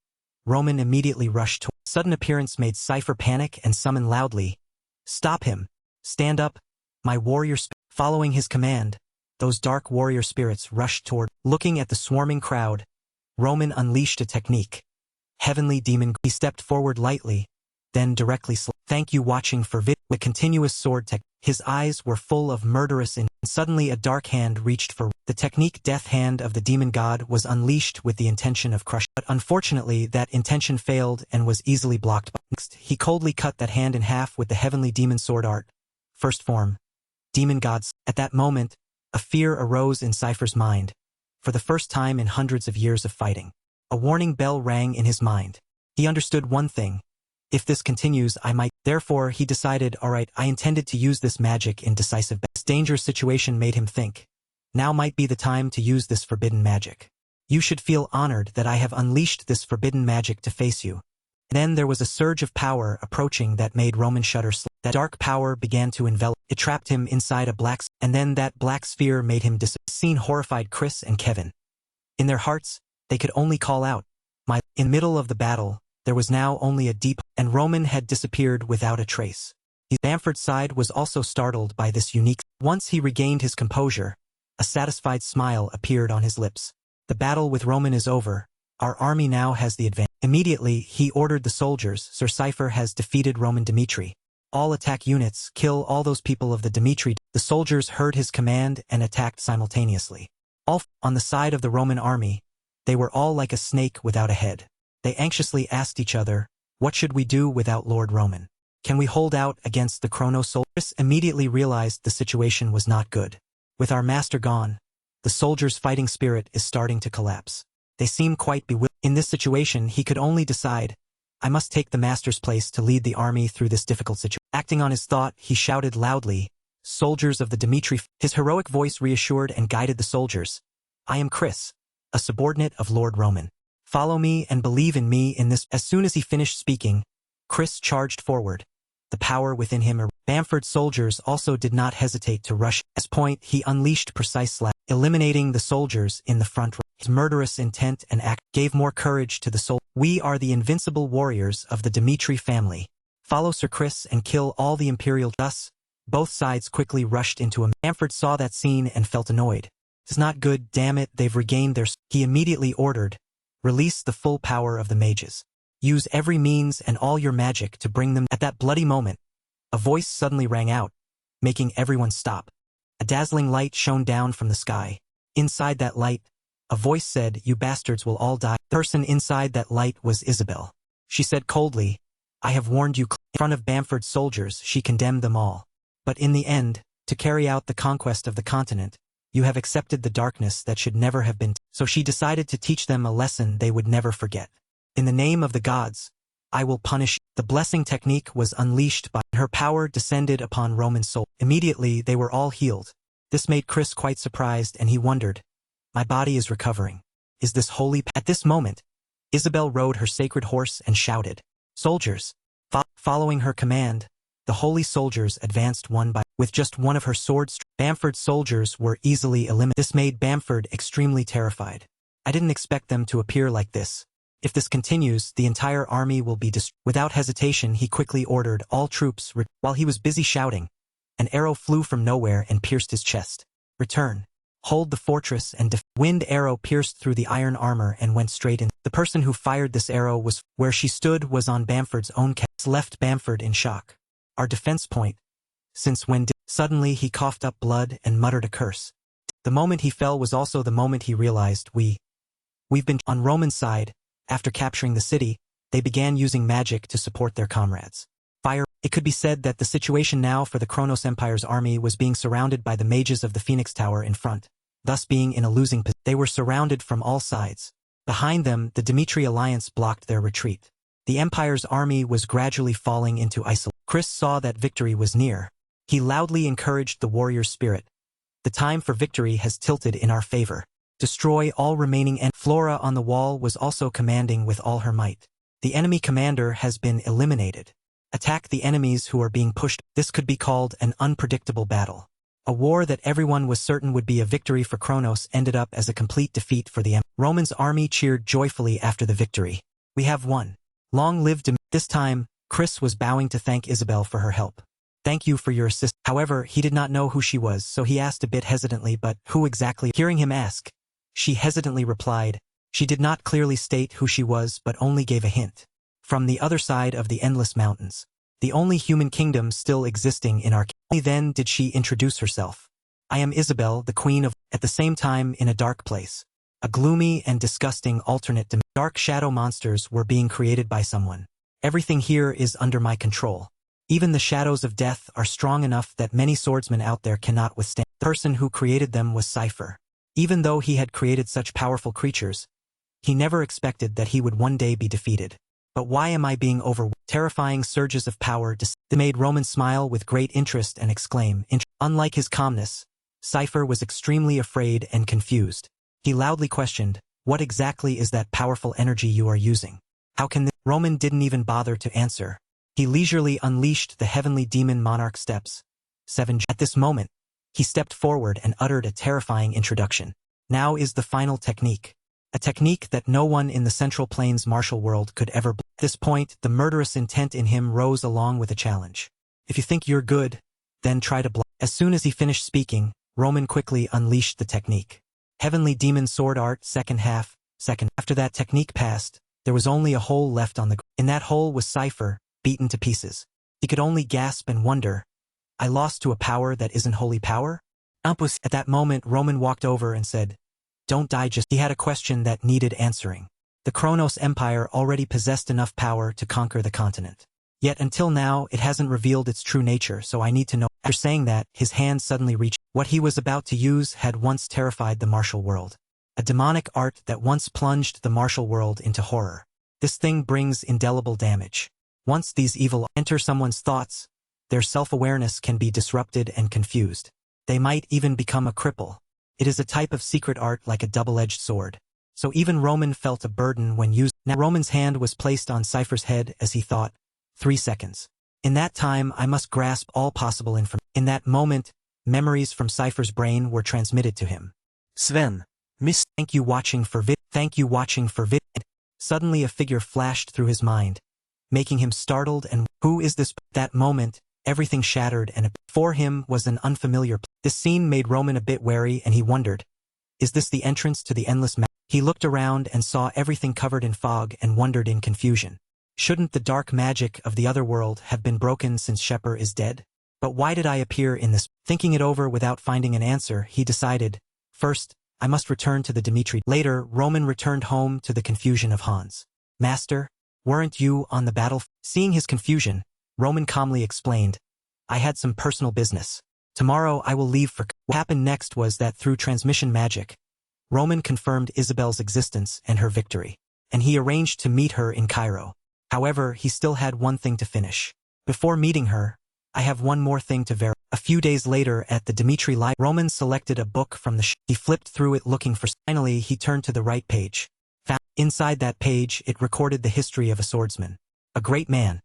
Roman immediately rushed toward. Sudden appearance made Cypher panic and summon loudly, "Stop him! Stand up, my warrior spirit." Following his command, those dark warrior spirits rushed toward. Looking at the swarming crowd, Roman unleashed a technique. Heavenly Demon. He stepped forward lightly, then directly Thank you watching for with continuous sword tech. His eyes were full of murderous and suddenly a dark hand reached for the technique. Death Hand of the demon god was unleashed with the intention of crushing, but unfortunately that intention failed and was easily blocked. Next, he coldly cut that hand in half with the heavenly demon sword art. First form. Demon gods. At that moment, a fear arose in Cypher's mind. For the first time in hundreds of years of fighting, a warning bell rang in his mind. He understood one thing. If this continues, I might. Therefore, he decided, alright, I intended to use this magic in decisive. This dangerous situation made him think. Now might be the time to use this forbidden magic. You should feel honored that I have unleashed this forbidden magic to face you. Then there was a surge of power approaching that made Roman shudder. That dark power began to envelop. It trapped him inside a black, and then that black sphere made him Scene horrified Chris and Kevin. In their hearts, they could only call out, "My." In middle of the battle, there was now only a deep, and Roman had disappeared without a trace. Bamford's side was also startled by this unique. Once he regained his composure, a satisfied smile appeared on his lips. The battle with Roman is over. Our army now has the advantage. Immediately, he ordered the soldiers. Sir Cypher has defeated Roman Dimitri. All attack units, kill all those people of the Dimitri. The soldiers heard his command and attacked simultaneously. All on the side of the Roman army, they were all like a snake without a head. They anxiously asked each other, "What should we do without Lord Roman? Can we hold out against the Chrono soldiers?" Chris immediately realized the situation was not good. With our master gone, the soldiers' fighting spirit is starting to collapse. They seem quite bewildered. In this situation, he could only decide, I must take the master's place to lead the army through this difficult situation. Acting on his thought, he shouted loudly, "Soldiers of the Dimitri." His heroic voice reassured and guided the soldiers. "I am Chris, a subordinate of Lord Roman. Follow me and believe in me in this." As soon as he finished speaking, Chris charged forward. The power within him. Bamford's soldiers also did not hesitate to rush. At this point, he unleashed precise slash, eliminating the soldiers in the front row. His murderous intent and act gave more courage to the soul. "We are the invincible warriors of the Dimitri family. Follow Sir Chris and kill all the Imperial." Thus, both sides quickly rushed into him. Bamford saw that scene and felt annoyed. "It's not good, damn it, they've regained their." He immediately ordered, "Release the full power of the mages. Use every means and all your magic to bring them." At that bloody moment, a voice suddenly rang out, making everyone stop. A dazzling light shone down from the sky. Inside that light, a voice said, "You bastards will all die." The person inside that light was Isabel. She said coldly, "I have warned you." In front of Bamford's soldiers, she condemned them all. "But in the end, to carry out the conquest of the continent, you have accepted the darkness that should never have been." So she decided to teach them a lesson they would never forget. "In the name of the gods, I will punish you." The blessing technique was unleashed by her power descended upon Roman soul. Immediately, they were all healed. This made Chris quite surprised and he wondered, "My body is recovering. Is this holy?" At this moment, Isabel rode her sacred horse and shouted, "Soldiers!" Following her command, the holy soldiers advanced one by with just one of her swords. Bamford's soldiers were easily eliminated. This made Bamford extremely terrified. "I didn't expect them to appear like this. If this continues, the entire army will be destroyed." Without hesitation, he quickly ordered all troops. While he was busy shouting, an arrow flew from nowhere and pierced his chest. "Return. Hold the fortress and Wind arrow pierced through the iron armor and went straight in. The person who fired this arrow was where she stood was on Bamford's own cast. Left Bamford in shock. Our defense point. Since when did... Suddenly he coughed up blood and muttered a curse. The moment he fell was also the moment he realized we've been on Roman side. After capturing the city, they began using magic to support their comrades. Fire. It could be said that the situation now for the Kronos Empire's army was being surrounded by the mages of the Phoenix Tower in front, thus being in a losing position. They were surrounded from all sides, Behind them, the Dimitri alliance blocked their retreat. The Empire's army was gradually falling into isolation. Chris saw that victory was near. He loudly encouraged the warrior's spirit. The time for victory has tilted in our favor. Destroy all remaining Flora on the wall was also commanding with all her might. The enemy commander has been eliminated. Attack the enemies who are being pushed. This could be called an unpredictable battle. A war that everyone was certain would be a victory for Kronos ended up as a complete defeat for the Empire. Roman's army cheered joyfully after the victory. We have won. Long live Dimitri. This time, Chris was bowing to thank Isabel for her help. Thank you for your assist. However, he did not know who she was, so he asked a bit hesitantly, but who exactly? Hearing him ask, she hesitantly replied. She did not clearly state who she was, but only gave a hint. From the other side of the endless mountains. The only human kingdom still existing in our kingdom. Only then did she introduce herself. I am Isabel, the queen of... At the same time, in a dark place. A gloomy and disgusting alternate dimension. Dark shadow monsters were being created by someone. Everything here is under my control. Even the shadows of death are strong enough that many swordsmen out there cannot withstand. The person who created them was Cypher. Even though he had created such powerful creatures, he never expected that he would one day be defeated. But why am I being overwhelmed? Terrifying surges of power made Roman smile with great interest and exclaim. Unlike his calmness, Cypher was extremely afraid and confused. He loudly questioned, what exactly is that powerful energy you are using? How can this? Roman didn't even bother to answer. He leisurely unleashed the heavenly demon monarch steps. 7. At this moment, he stepped forward and uttered a terrifying introduction. Now is the final technique. A technique that no one in the Central Plains martial world could ever. At this point, the murderous intent in him rose along with a challenge. If you think you're good, then try to block. As soon as he finished speaking, Roman quickly unleashed the technique. Heavenly Demon Sword Art, second half, second. After that technique passed, there was only a hole left on the ground. In that hole was Cypher, beaten to pieces. He could only gasp and wonder, I lost to a power that isn't holy power? Impossible. At that moment, Roman walked over and said, don't die just. He had a question that needed answering. The Kronos Empire already possessed enough power to conquer the continent. Yet until now, it hasn't revealed its true nature, so I need to know. After saying that, his hand suddenly reached. What he was about to use had once terrified the martial world. A demonic art that once plunged the martial world into horror. This thing brings indelible damage. Once these evil enter someone's thoughts, their self-awareness can be disrupted and confused. They might even become a cripple. It is a type of secret art like a double-edged sword. So even Roman felt a burden when used. Now Roman's hand was placed on Cypher's head as he thought, 3 seconds. In that time I must grasp all possible information. In that moment, memories from Cypher's brain were transmitted to him. Sven, Miss. Thank you watching for vid. Suddenly a figure flashed through his mind, making him startled and who is this? That moment, everything shattered and before him was an unfamiliar. This scene made Roman a bit wary and he wondered, is this the entrance to the endless mountain? He looked around and saw everything covered in fog and wondered in confusion. Shouldn't the dark magic of the other world have been broken since Shepard is dead? But why did I appear in this? Thinking it over without finding an answer, he decided, first, I must return to the Dimitri. Later, Roman returned home to the confusion of Hans. Master, weren't you on the battle? Seeing his confusion, Roman calmly explained, I had some personal business. Tomorrow I will leave for... What happened next was that through transmission magic, Roman confirmed Isabel's existence and her victory, and he arranged to meet her in Cairo. However, he still had one thing to finish. Before meeting her, I have one more thing to verify. A few days later at the Dimitri Library, Roman selected a book from the He flipped through it looking for... Finally, he turned to the right page. Inside that page, it recorded the history of a swordsman. A great man.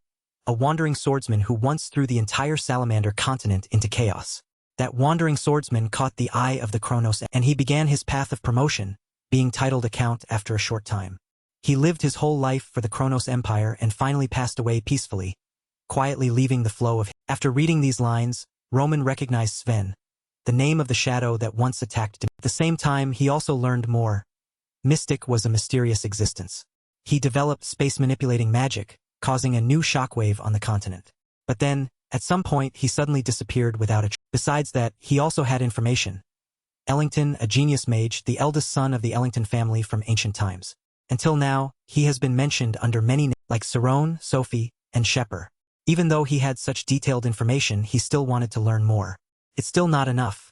A wandering swordsman who once threw the entire salamander continent into chaos. That wandering swordsman caught the eye of the Kronos and he began his path of promotion, being titled a count after a short time. He lived his whole life for the Kronos Empire and finally passed away peacefully, quietly leaving the flow of... After reading these lines, Roman recognized Sven, the name of the shadow that once attacked him. At the same time, he also learned more. Mystic was a mysterious existence. He developed space-manipulating magic, causing a new shockwave on the continent. But then, at some point, he suddenly disappeared without a trace. Besides that, he also had information. Ellington, a genius mage, the eldest son of the Ellington family from ancient times. Until now, he has been mentioned under many names like Cerrone, Sophie, and Shepard. Even though he had such detailed information, he still wanted to learn more. It's still not enough.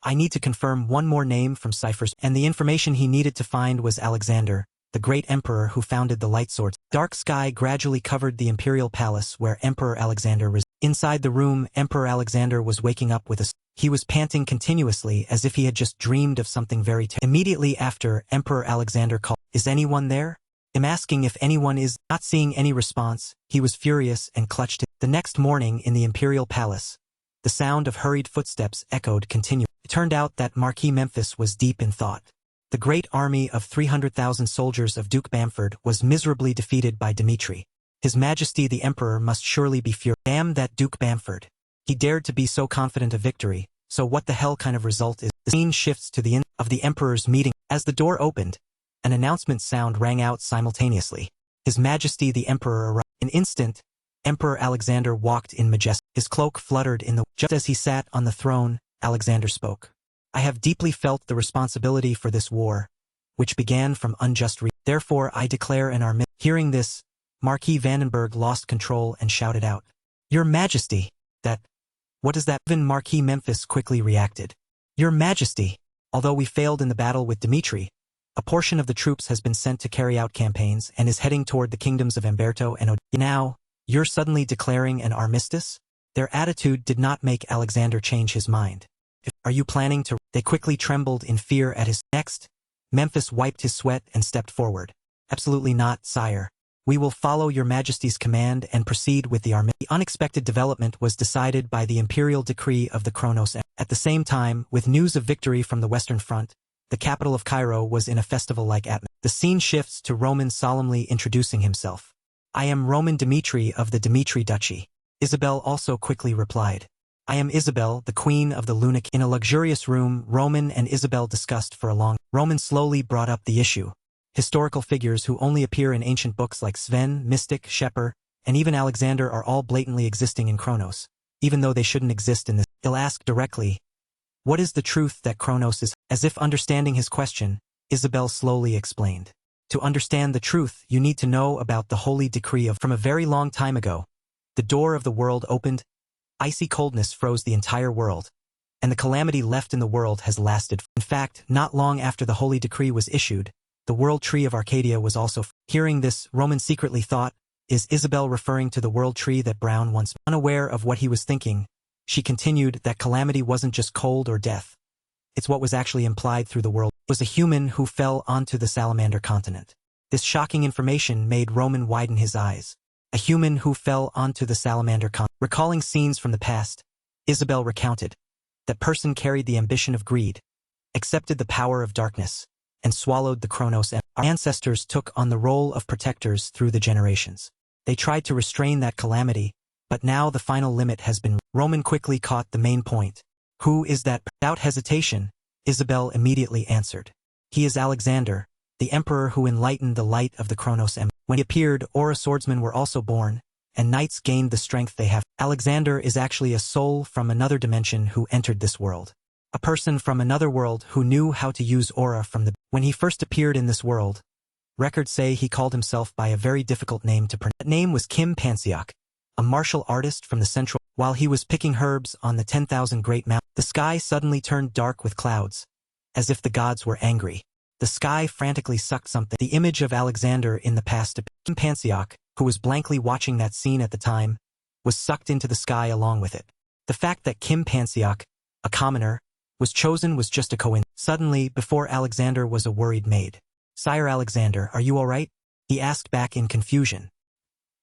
I need to confirm one more name from Cypher's, and the information he needed to find was Alexander, the great emperor who founded the light swords. Dark sky gradually covered the imperial palace where Emperor Alexander resided. Inside the room, Emperor Alexander was waking up with a... He was panting continuously as if he had just dreamed of something very terrible. Immediately after, Emperor Alexander called, "Is anyone there?" I'm asking if anyone is. Not seeing any response, he was furious and clutched it. The next morning in the imperial palace, the sound of hurried footsteps echoed continually. It turned out that Marquis Memphis was deep in thought. The great army of 300,000 soldiers of Duke Bamford was miserably defeated by Dimitri. His Majesty the Emperor must surely be furious. Damn that Duke Bamford. He dared to be so confident of victory, so what the hell kind of result is? The scene shifts to the end of the Emperor's meeting. As the door opened, an announcement sound rang out simultaneously. His Majesty the Emperor arrived. In an instant, Emperor Alexander walked in majestic. His cloak fluttered in the... Just as he sat on the throne, Alexander spoke. "I have deeply felt the responsibility for this war, which began from unjust reasons. Therefore I declare an armistice." Hearing this, Marquis Vandenberg lost control and shouted out, "Your Majesty, that... What does that..." Even Marquis Memphis quickly reacted. "Your Majesty, although we failed in the battle with Dimitri, a portion of the troops has been sent to carry out campaigns and is heading toward the kingdoms of Umberto and Now, you're suddenly declaring an armistice?" Their attitude did not make Alexander change his mind. "Are you planning to..." They quickly trembled in fear at his... Next, Memphis wiped his sweat and stepped forward. "Absolutely not, sire. We will follow your Majesty's command and proceed with the army." The unexpected development was decided by the imperial decree of the Kronos. At the same time, with news of victory from the Western Front, the capital of Cairo was in a festival-like atmosphere. The scene shifts to Roman solemnly introducing himself. "I am Roman Dimitri of the Dimitri Duchy." Isabel also quickly replied. "I am Isabel, the Queen of the Lunac." In a luxurious room, Roman and Isabel discussed for a long... Roman slowly brought up the issue. Historical figures who only appear in ancient books like Sven, Mystic, Shepper, and even Alexander are all blatantly existing in Kronos, even though they shouldn't exist in this. He'll ask directly, "What is the truth that Kronos is?" As if understanding his question, Isabel slowly explained. "To understand the truth, you need to know about the holy decree of... From a very long time ago, the door of the world opened, icy coldness froze the entire world, and the calamity left in the world has lasted. In fact, not long after the holy decree was issued, the world tree of Arcadia was also... Hearing this, Roman secretly thought, is Isabel referring to the world tree that Brown once... Unaware of what he was thinking, she continued that calamity wasn't just cold or death. It's what was actually implied through the world. It was a human who fell onto the salamander continent. This shocking information made Roman widen his eyes. A human who fell onto the salamander continent. Recalling scenes from the past, Isabel recounted. That person carried the ambition of greed, accepted the power of darkness, and swallowed the Kronos. Our ancestors took on the role of protectors through the generations. They tried to restrain that calamity, but now the final limit has been... Roman quickly caught the main point. "Who is that?" Without hesitation, Isabel immediately answered. "He is Alexander, the emperor who enlightened the light of the Kronos. When he appeared, Aura swordsmen were also born, and knights gained the strength they have. Alexander is actually a soul from another dimension who entered this world. A person from another world who knew how to use aura from the... When he first appeared in this world, records say he called himself by a very difficult name to pronounce. That name was Kim Pansiok, a martial artist from the central... While he was picking herbs on the 10,000 Great Mountains, the sky suddenly turned dark with clouds, as if the gods were angry. The sky frantically sucked something. The image of Alexander in the past. Kim Pansiok, who was blankly watching that scene at the time, was sucked into the sky along with it. The fact that Kim Pansiok, a commoner, was chosen was just a coincidence. Suddenly, before Alexander was a worried maid. "Sire Alexander, are you all right?" he asked back in confusion.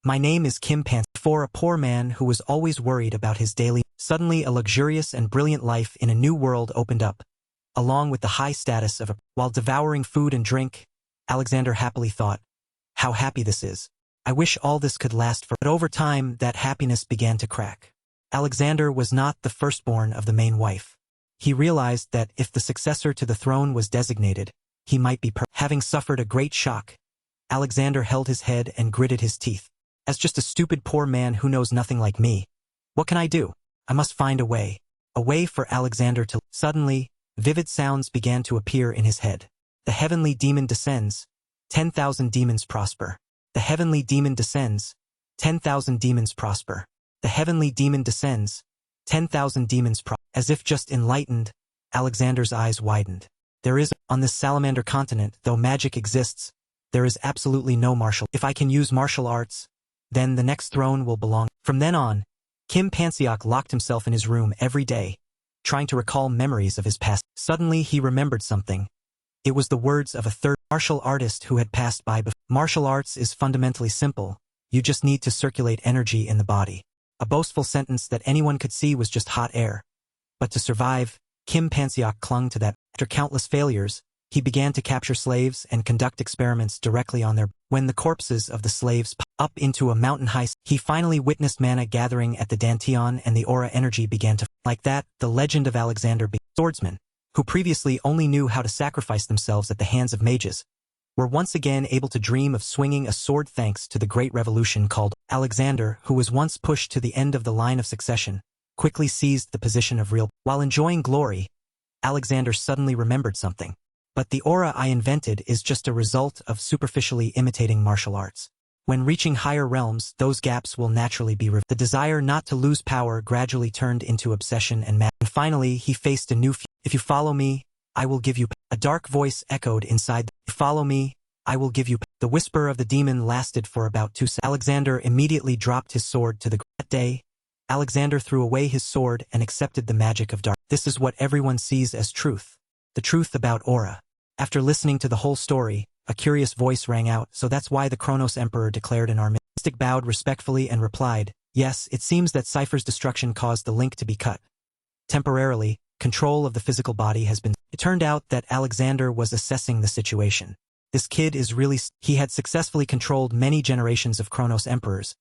"My name is Kim Pansiok." For a poor man who was always worried about his daily... Suddenly a luxurious and brilliant life in a new world opened up, along with the high status of a... While devouring food and drink, Alexander happily thought, "How happy this is. I wish all this could last for..." But over time, that happiness began to crack. Alexander was not the firstborn of the main wife. He realized that if the successor to the throne was designated, he might be Having suffered a great shock, Alexander held his head and gritted his teeth. "As just a stupid poor man who knows nothing like me, what can I do? I must find a way for Alexander to..." Suddenly, vivid sounds began to appear in his head. "The heavenly demon descends, 10,000 demons prosper. The heavenly demon descends, 10,000 demons prosper. The heavenly demon descends, 10,000 demons prosper." As if just enlightened, Alexander's eyes widened. There is, on this salamander continent, though magic exists, There is absolutely no martial. If I can use martial arts, then the next throne will belong. From then on, Kim Panseok locked himself in his room every day, trying to recall memories of his past. Suddenly he remembered something. It was the words of a third martial artist who had passed by before. Martial arts is fundamentally simple. You just need to circulate energy in the body. A boastful sentence that anyone could see was just hot air. But to survive, Kim Panseok clung to that. After countless failures, he began to capture slaves and conduct experiments directly on their. When the corpses of the slaves popped up into a mountain-high, he finally witnessed mana gathering at the Dantian and the aura energy began to. Like that, the legend of Alexander swordsman, who previously only knew how to sacrifice themselves at the hands of mages, were once again able to dream of swinging a sword thanks to the great revolution called. Alexander, who was once pushed to the end of the line of succession, quickly seized the position of real. While enjoying glory, Alexander suddenly remembered something. But the aura I invented is just a result of superficially imitating martial arts. When reaching higher realms, those gaps will naturally be revealed. The desire not to lose power gradually turned into obsession and madness. And finally, he faced a new future. If you follow me, I will give you. A dark voice echoed inside. If you follow me, I will give you. The whisper of the demon lasted for about 2 seconds. Alexander immediately dropped his sword to the ground. That day, Alexander threw away his sword and accepted the magic of dark. This is what everyone sees as truth. The truth about aura. After listening to the whole story, a curious voice rang out. So that's why the Kronos Emperor declared an army. Mystic bowed respectfully and replied, yes, it seems that Cypher's destruction caused the link to be cut. Temporarily, control of the physical body has been. It turned out that Alexander was assessing the situation. This kid is really. He had successfully controlled many generations of Kronos Emperors,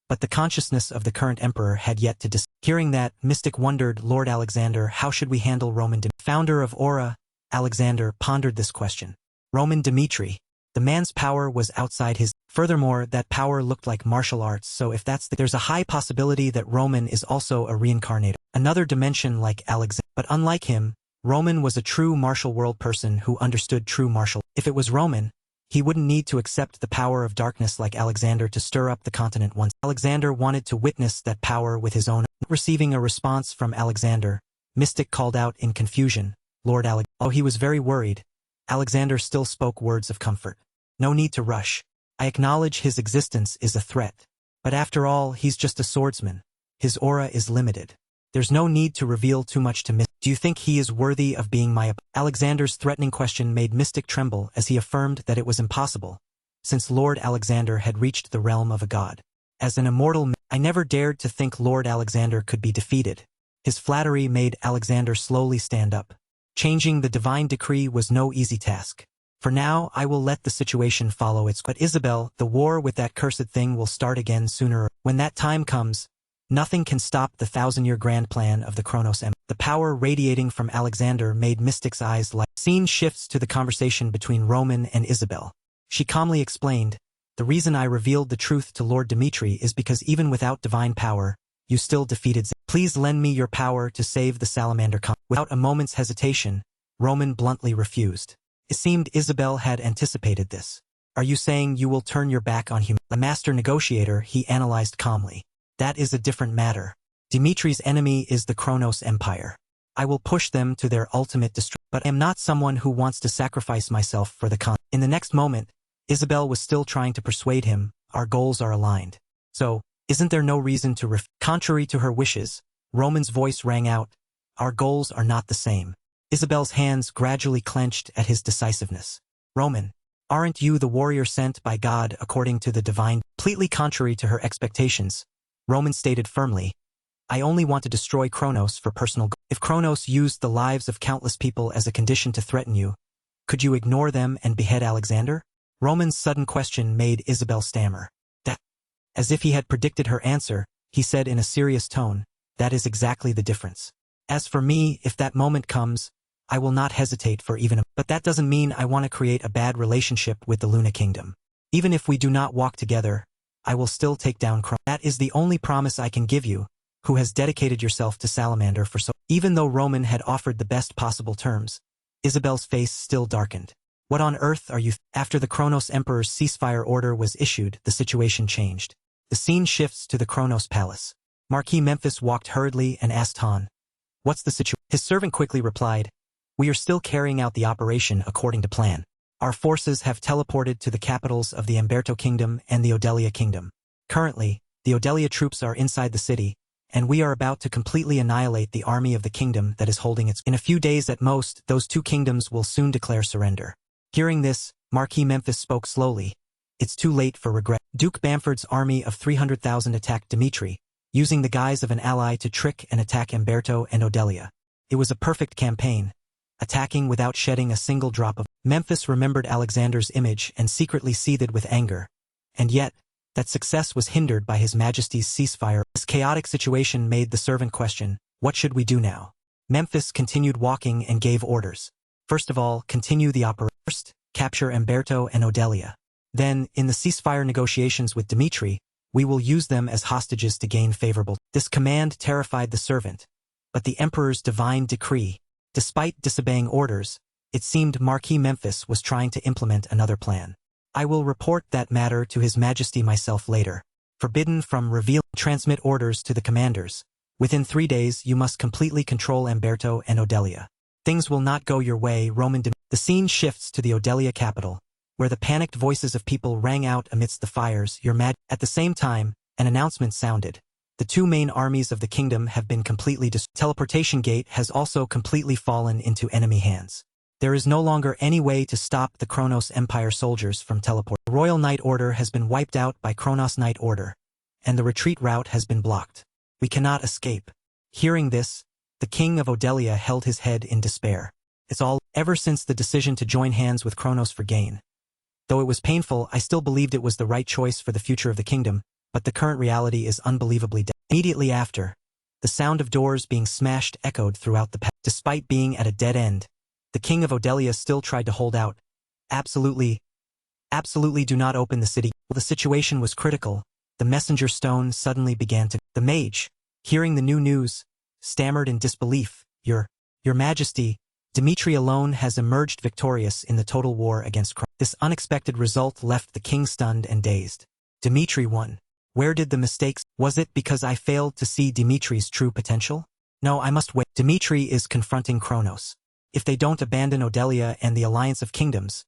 but the consciousness of the current emperor had yet to Hearing that, Mystic wondered, Lord Alexander, how should we handle Roman founder of Aura? Alexander pondered this question. Roman Dmitri. The man's power was outside his. Furthermore, that power looked like martial arts, so if that's there's a high possibility that Roman is also a reincarnator. Another dimension like Alexander. But unlike him, Roman was a true martial world person who understood true martial. If it was Roman, he wouldn't need to accept the power of darkness like Alexander to stir up the continent once. Alexander wanted to witness that power with his own. Receiving a response from Alexander, Mystic called out in confusion, Lord Alexander. Although he was very worried, Alexander still spoke words of comfort. No need to rush. I acknowledge his existence is a threat. But after all, he's just a swordsman. His aura is limited. There's no need to reveal too much to Mystic. Do you think he is worthy of being my Alexander's threatening question made Mystic tremble as he affirmed that it was impossible, since Lord Alexander had reached the realm of a god. As an immortal, I never dared to think Lord Alexander could be defeated. His flattery made Alexander slowly stand up. Changing the divine decree was no easy task. For now, I will let the situation follow its. But Isabel, the war with that cursed thing will start again sooner. When that time comes, nothing can stop the 1,000-year grand plan of the Kronos Empire. The power radiating from Alexander made Mystic's eyes light. Scene shifts to the conversation between Roman and Isabel. She calmly explained, the reason I revealed the truth to Lord Dmitri is because even without divine power, you still defeated Z. Please lend me your power to save the salamander. Without a moment's hesitation, Roman bluntly refused. It seemed Isabel had anticipated this. Are you saying you will turn your back on humanity? A master negotiator, he analyzed calmly. That is a different matter. Dimitri's enemy is the Kronos Empire. I will push them to their ultimate destruction. But I am not someone who wants to sacrifice myself for the con. In the next moment, Isabel was still trying to persuade him, our goals are aligned. So, isn't there no reason to Contrary to her wishes, Roman's voice rang out, our goals are not the same. Isabel's hands gradually clenched at his decisiveness. Roman, aren't you the warrior sent by God according to the divine? Completely contrary to her expectations, Roman stated firmly, I only want to destroy Kronos for personal goals. If Kronos used the lives of countless people as a condition to threaten you, could you ignore them and behead Alexander? Roman's sudden question made Isabel stammer. That, as if he had predicted her answer, he said in a serious tone, that is exactly the difference. As for me, if that moment comes, I will not hesitate for even a. But that doesn't mean I want to create a bad relationship with the Luna Kingdom. Even if we do not walk together, I will still take down Kronos. That is the only promise I can give you, who has dedicated yourself to Salamander for so. Even though Roman had offered the best possible terms, Isabel's face still darkened. What on earth are you? After the Kronos Emperor's ceasefire order was issued, the situation changed. The scene shifts to the Kronos Palace. Marquis Memphis walked hurriedly and asked Han, what's the situation? His servant quickly replied, we are still carrying out the operation according to plan. Our forces have teleported to the capitals of the Umberto Kingdom and the Odelia Kingdom. Currently, the Odelia troops are inside the city, and we are about to completely annihilate the army of the kingdom that is holding its. In a few days at most, those two kingdoms will soon declare surrender. Hearing this, Marquis Memphis spoke slowly. It's too late for regret. Duke Bamford's army of 300,000 attacked Dimitri, using the guise of an ally to trick and attack Umberto and Odelia. It was a perfect campaign, attacking without shedding a single drop of. Memphis remembered Alexander's image and secretly seethed with anger. And yet, that success was hindered by His Majesty's ceasefire. This chaotic situation made the servant question, "What should we do now?" Memphis continued walking and gave orders. First of all, continue the operation. First, capture Umberto and Odelia. Then, in the ceasefire negotiations with Dimitri, we will use them as hostages to gain favorable. This command terrified the servant, but the emperor's divine decree. Despite disobeying orders, it seemed Marquis Memphis was trying to implement another plan. I will report that matter to His Majesty myself later. Forbidden from revealing. Transmit orders to the commanders. Within 3 days you must completely control Umberto and Odelia. Things will not go your way, Roman. The scene shifts to the Odelia capital, where the panicked voices of people rang out amidst the fires, Your Majesty. At the same time, an announcement sounded. The two main armies of the kingdom have been completely destroyed. Teleportation gate has also completely fallen into enemy hands. There is no longer any way to stop the Kronos Empire soldiers from teleport. The Royal Knight Order has been wiped out by Kronos Knight Order, and the retreat route has been blocked. We cannot escape. Hearing this, the king of Odelia held his head in despair. It's all. Ever since the decision to join hands with Kronos for gain. Though it was painful, I still believed it was the right choice for the future of the kingdom, but the current reality is unbelievably dead. Immediately after, the sound of doors being smashed echoed throughout the palace. Despite being at a dead end, the king of Odelia still tried to hold out. Absolutely do not open the city. While the situation was critical, the messenger stone suddenly began to. The mage, hearing the new news, stammered in disbelief. Your Majesty, Dimitri alone has emerged victorious in the total war against Kronos. This unexpected result left the king stunned and dazed. Dimitri won. Where did the mistakes? Was it because I failed to see Dimitri's true potential? No, I must wait. Dimitri is confronting Kronos. If they don't abandon Odelia and the Alliance of Kingdoms,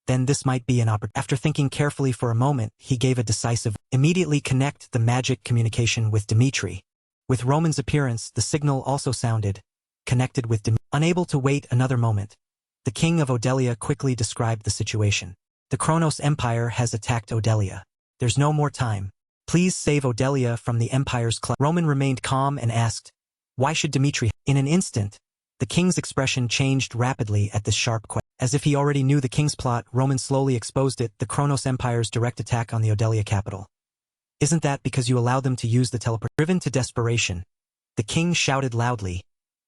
then this might be an opportunity. After thinking carefully for a moment, he gave a decisive. Immediately connect the magic communication with Dimitri. With Roman's appearance, the signal also sounded. Connected with Dimitri. Unable to wait another moment, the king of Odelia quickly described the situation. The Kronos Empire has attacked Odelia. There's no more time. Please save Odelia from the Empire's clutch. Roman remained calm and asked, why should Dimitri? In an instant, the king's expression changed rapidly at this sharp question. As if he already knew the king's plot, Roman slowly exposed it, the Kronos Empire's direct attack on the Odelia capital. Isn't that because you allowed them to use the teleport? Driven to desperation, the king shouted loudly,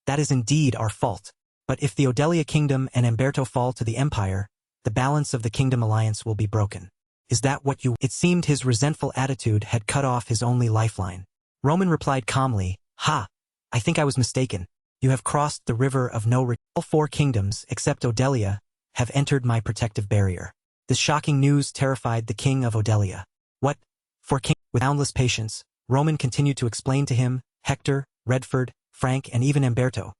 that is indeed our fault. But if the Odelia kingdom and Umberto fall to the Empire, the balance of the kingdom alliance will be broken. Is that what you? It seemed his resentful attitude had cut off his only lifeline. Roman replied calmly, Ha! I think I was mistaken. You have crossed the river of no return. All 4 kingdoms, except Odelia, have entered my protective barrier. This shocking news terrified the king of Odelia. What? 4 kings? With boundless patience, Roman continued to explain to him, Hector, Redford, Frank, and even Umberto.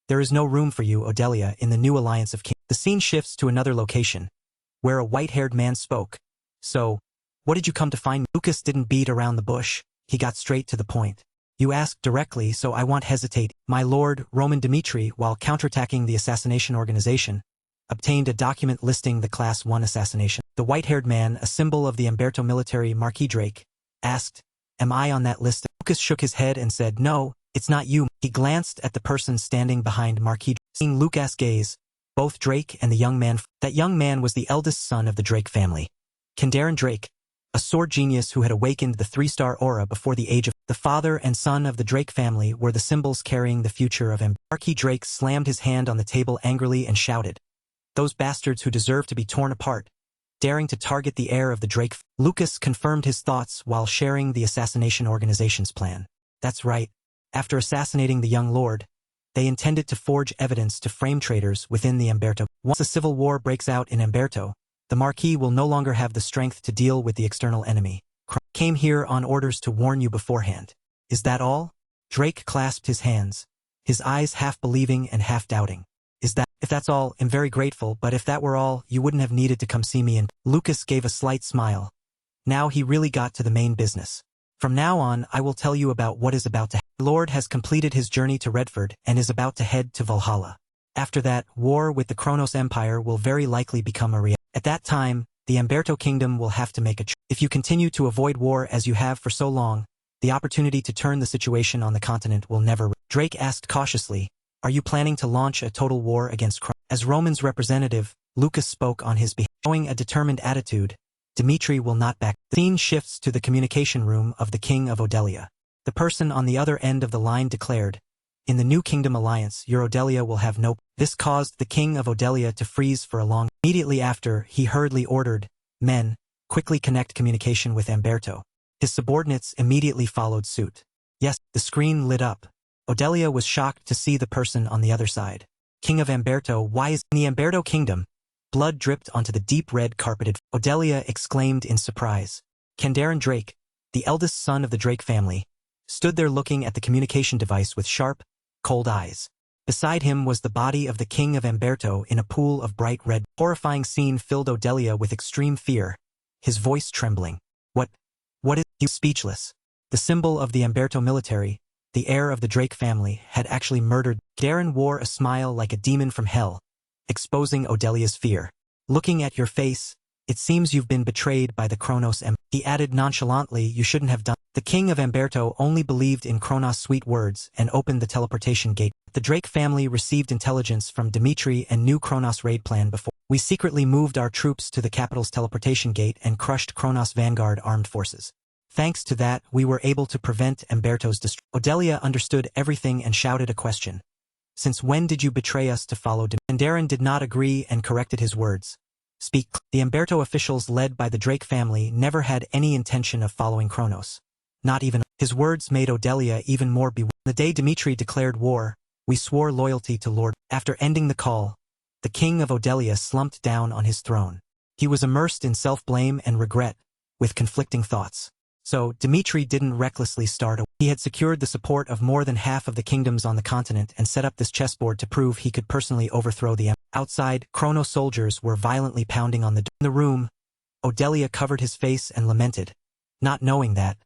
There is no room for you, Odelia, in the new alliance of kings. The scene shifts to another location, where a white-haired man spoke. So, what did you come to find? Lucas didn't beat around the bush, he got straight to the point. You asked directly, so I won't hesitate. My lord, Roman Dimitri, while counterattacking the assassination organization, obtained a document listing the Class 1 assassination. The white-haired man, a symbol of the Umberto military, Marquis Drake, asked, Am I on that list? Lucas shook his head and said, No, it's not you. He glanced at the person standing behind Marquis. Seeing Lucas' gaze, both Drake and the young man. That young man was the eldest son of the Drake family. Kendarin Drake, a sword genius who had awakened the 3-star aura before the age of. The father and son of the Drake family were the symbols carrying the future of him. Marquis Drake slammed his hand on the table angrily and shouted, Those bastards who deserve to be torn apart, daring to target the heir of the Drake. Lucas confirmed his thoughts while sharing the assassination organization's plan. That's right. After assassinating the young lord, they intended to forge evidence to frame traitors within the Umberto. Once a civil war breaks out in Umberto, the Marquis will no longer have the strength to deal with the external enemy. Came here on orders to warn you beforehand. Is that all? Drake clasped his hands, his eyes half believing and half doubting. Is that? If that's all, I'm very grateful, but if that were all, you wouldn't have needed to come see me. And Lucas gave a slight smile. Now he really got to the main business. From now on, I will tell you about what is about to happen. Lord has completed his journey to Redford and is about to head to Valhalla. After that, war with the Kronos Empire will very likely become a reality. At that time, the Umberto Kingdom will have to make a choice. If you continue to avoid war as you have for so long, the opportunity to turn the situation on the continent will never. Drake asked cautiously, "Are you planning to launch a total war against Kronos?" As Roman's representative, Lucas spoke on his behalf. Showing a determined attitude, Dimitri will not back. The scene shifts to the communication room of the King of Odelia. The person on the other end of the line declared, "In the New Kingdom Alliance, your Odelia will have no." This caused the King of Odelia to freeze for a long. Immediately after, he hurriedly ordered, "Men, quickly connect communication with Umberto." His subordinates immediately followed suit. Yes, the screen lit up. Odelia was shocked to see the person on the other side. "King of Umberto, why is in the Umberto Kingdom?" Blood dripped onto the deep red carpeted. Odelia exclaimed in surprise. Kandarin Drake, the eldest son of the Drake family, stood there looking at the communication device with sharp, cold eyes. Beside him was the body of the King of Umberto in a pool of bright red. Horrifying scene filled Odelia with extreme fear, his voice trembling. What is he? Speechless. The symbol of the Umberto military, the heir of the Drake family, had actually murdered. Darren wore a smile like a demon from hell, exposing Odelia's fear. "Looking at your face, it seems you've been betrayed by the Kronos Empire." He added nonchalantly, "You shouldn't have done." The King of Umberto only believed in Kronos' sweet words and opened the teleportation gate. The Drake family received intelligence from Dimitri and knew Kronos' raid plan before. "We secretly moved our troops to the capital's teleportation gate and crushed Kronos' vanguard armed forces. Thanks to that, we were able to prevent Umberto's destruction." Odelia understood everything and shouted a question. "Since when did you betray us to follow Dimitri?" And Darren did not agree and corrected his words. "Speak." The Umberto officials led by the Drake family never had any intention of following Kronos. Not even. His words made Odelia even more bewildered. The day Dimitri declared war, "We swore loyalty to Lord." After ending the call, the King of Odelia slumped down on his throne. He was immersed in self-blame and regret, with conflicting thoughts. So, Dimitri didn't recklessly start a war. He had secured the support of more than half of the kingdoms on the continent and set up this chessboard to prove he could personally overthrow the empire. Outside, Kronos soldiers were violently pounding on the door. In the room, Odelia covered his face and lamented, "Not knowing that,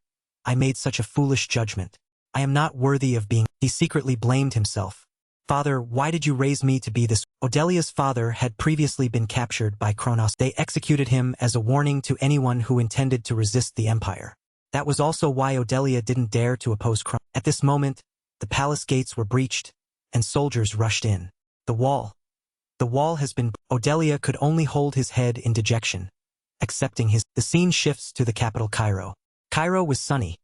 I made such a foolish judgment. I am not worthy of being." He secretly blamed himself. "Father, why did you raise me to be this?" Odelia's father had previously been captured by Kronos. They executed him as a warning to anyone who intended to resist the empire. That was also why Odelia didn't dare to oppose Kronos. At this moment, the palace gates were breached, and soldiers rushed in. The wall has been. Odelia could only hold his head in dejection, accepting his. The scene shifts to the capital Cairo. Cairo was sunny.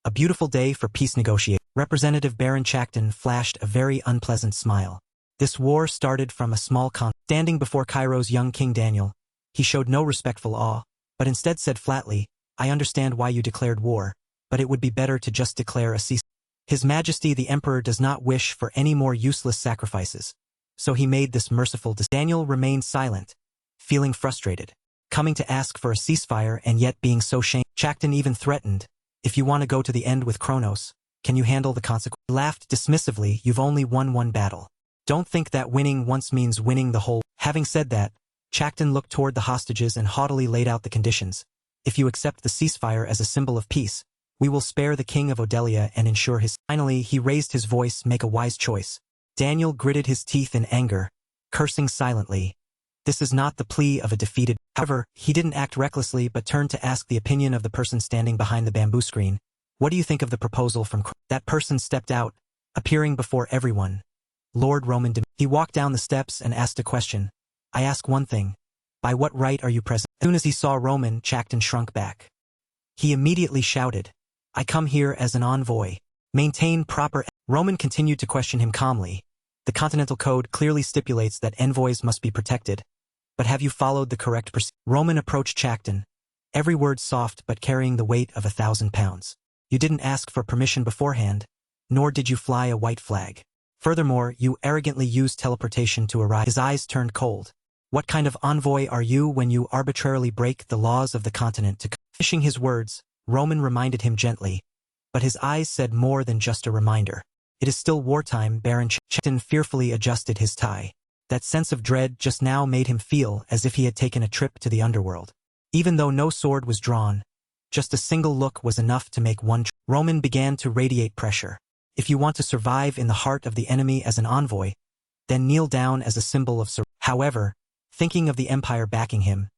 A beautiful day for peace negotiations. Representative Baron Chacton flashed a very unpleasant smile. This war started from a small Standing before Cairo's young King Daniel, he showed no respectful awe, but instead said flatly, "I understand why you declared war, but it would be better to just declare a cease." His Majesty the Emperor does not wish for any more useless sacrifices, so he made this merciful decision. Daniel remained silent, feeling frustrated. Coming to ask for a ceasefire and yet being so shamed. Chacton even threatened, "If you want to go to the end with Kronos, can you handle the consequences?" He laughed dismissively, "You've only won one battle. Don't think that winning once means winning the whole." Having said that, Chacton looked toward the hostages and haughtily laid out the conditions. "If you accept the ceasefire as a symbol of peace, we will spare the King of Odelia and ensure his." Finally, he raised his voice, "Make a wise choice." Daniel gritted his teeth in anger, cursing silently. This is not the plea of a defeated. However, he didn't act recklessly but turned to ask the opinion of the person standing behind the bamboo screen. "What do you think of the proposal from Kronos?" That person stepped out, appearing before everyone. Lord Roman Dimitri. He walked down the steps and asked a question. "I ask one thing. By what right are you present?" As soon as he saw Roman, Chacton shrunk back. He immediately shouted, "I come here as an envoy. Maintain proper." Roman continued to question him calmly. "The Continental Code clearly stipulates that envoys must be protected. But have you followed the correct procedure?" Roman approached Chacton, every word soft but carrying the weight of 1,000 pounds. "You didn't ask for permission beforehand, nor did you fly a white flag. Furthermore, you arrogantly used teleportation to arrive." His eyes turned cold. "What kind of envoy are you when you arbitrarily break the laws of the continent to..." Finishing his words, Roman reminded him gently, but his eyes said more than just a reminder. "It is still wartime." Baron Chacton fearfully adjusted his tie. That sense of dread just now made him feel as if he had taken a trip to the underworld. Even though no sword was drawn, just a single look was enough to make one. Roman began to radiate pressure. If you want to survive in the heart of the enemy as an envoy, then kneel down as a symbol of surrender. However, thinking of the empire backing him,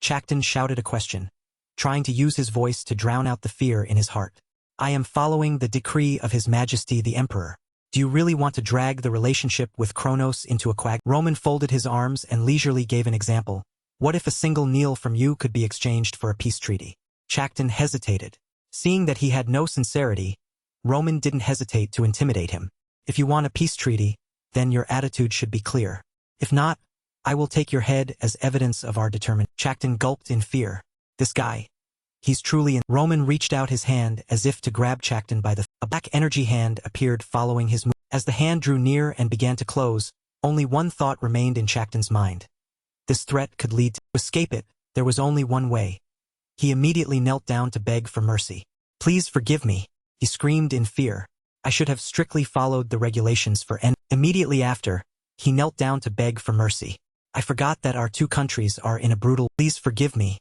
Chacton shouted a question, trying to use his voice to drown out the fear in his heart. I am following the decree of His Majesty the Emperor. Do you really want to drag the relationship with Kronos into a quag? Roman folded his arms and leisurely gave an example. What if a single kneel from you could be exchanged for a peace treaty? Chacton hesitated. Seeing that he had no sincerity, Roman didn't hesitate to intimidate him. If you want a peace treaty, then your attitude should be clear. If not, I will take your head as evidence of our determination. Chacton gulped in fear. This guy. He's truly in. Roman reached out his hand as if to grab Chacton by the. A black energy hand appeared following his move. As the hand drew near and began to close, only one thought remained in Chacton's mind. This threat could lead to escape it. There was only one way. He immediately knelt down to beg for mercy. Please forgive me, he screamed in fear. I should have strictly followed the regulations for enro. Immediately after, he knelt down to beg for mercy. I forgot that our two countries are in a brutal. Please forgive me.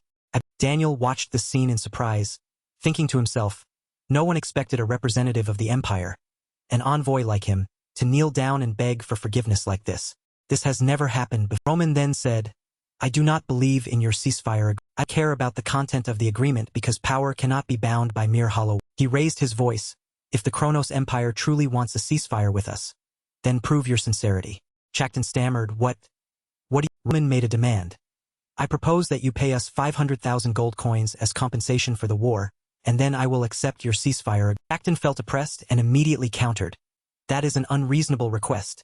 Daniel watched the scene in surprise, thinking to himself, no one expected a representative of the empire, an envoy like him, to kneel down and beg for forgiveness like this. This has never happened before. Roman then said, I do not believe in your ceasefire. I care about the content of the agreement because power cannot be bound by mere hollow. He raised his voice. If the Kronos Empire truly wants a ceasefire with us, then prove your sincerity. Chacton stammered, What do you? Roman made a demand. I propose that you pay us 500,000 gold coins as compensation for the war, and then I will accept your ceasefire. Chacton felt oppressed and immediately countered. That is an unreasonable request.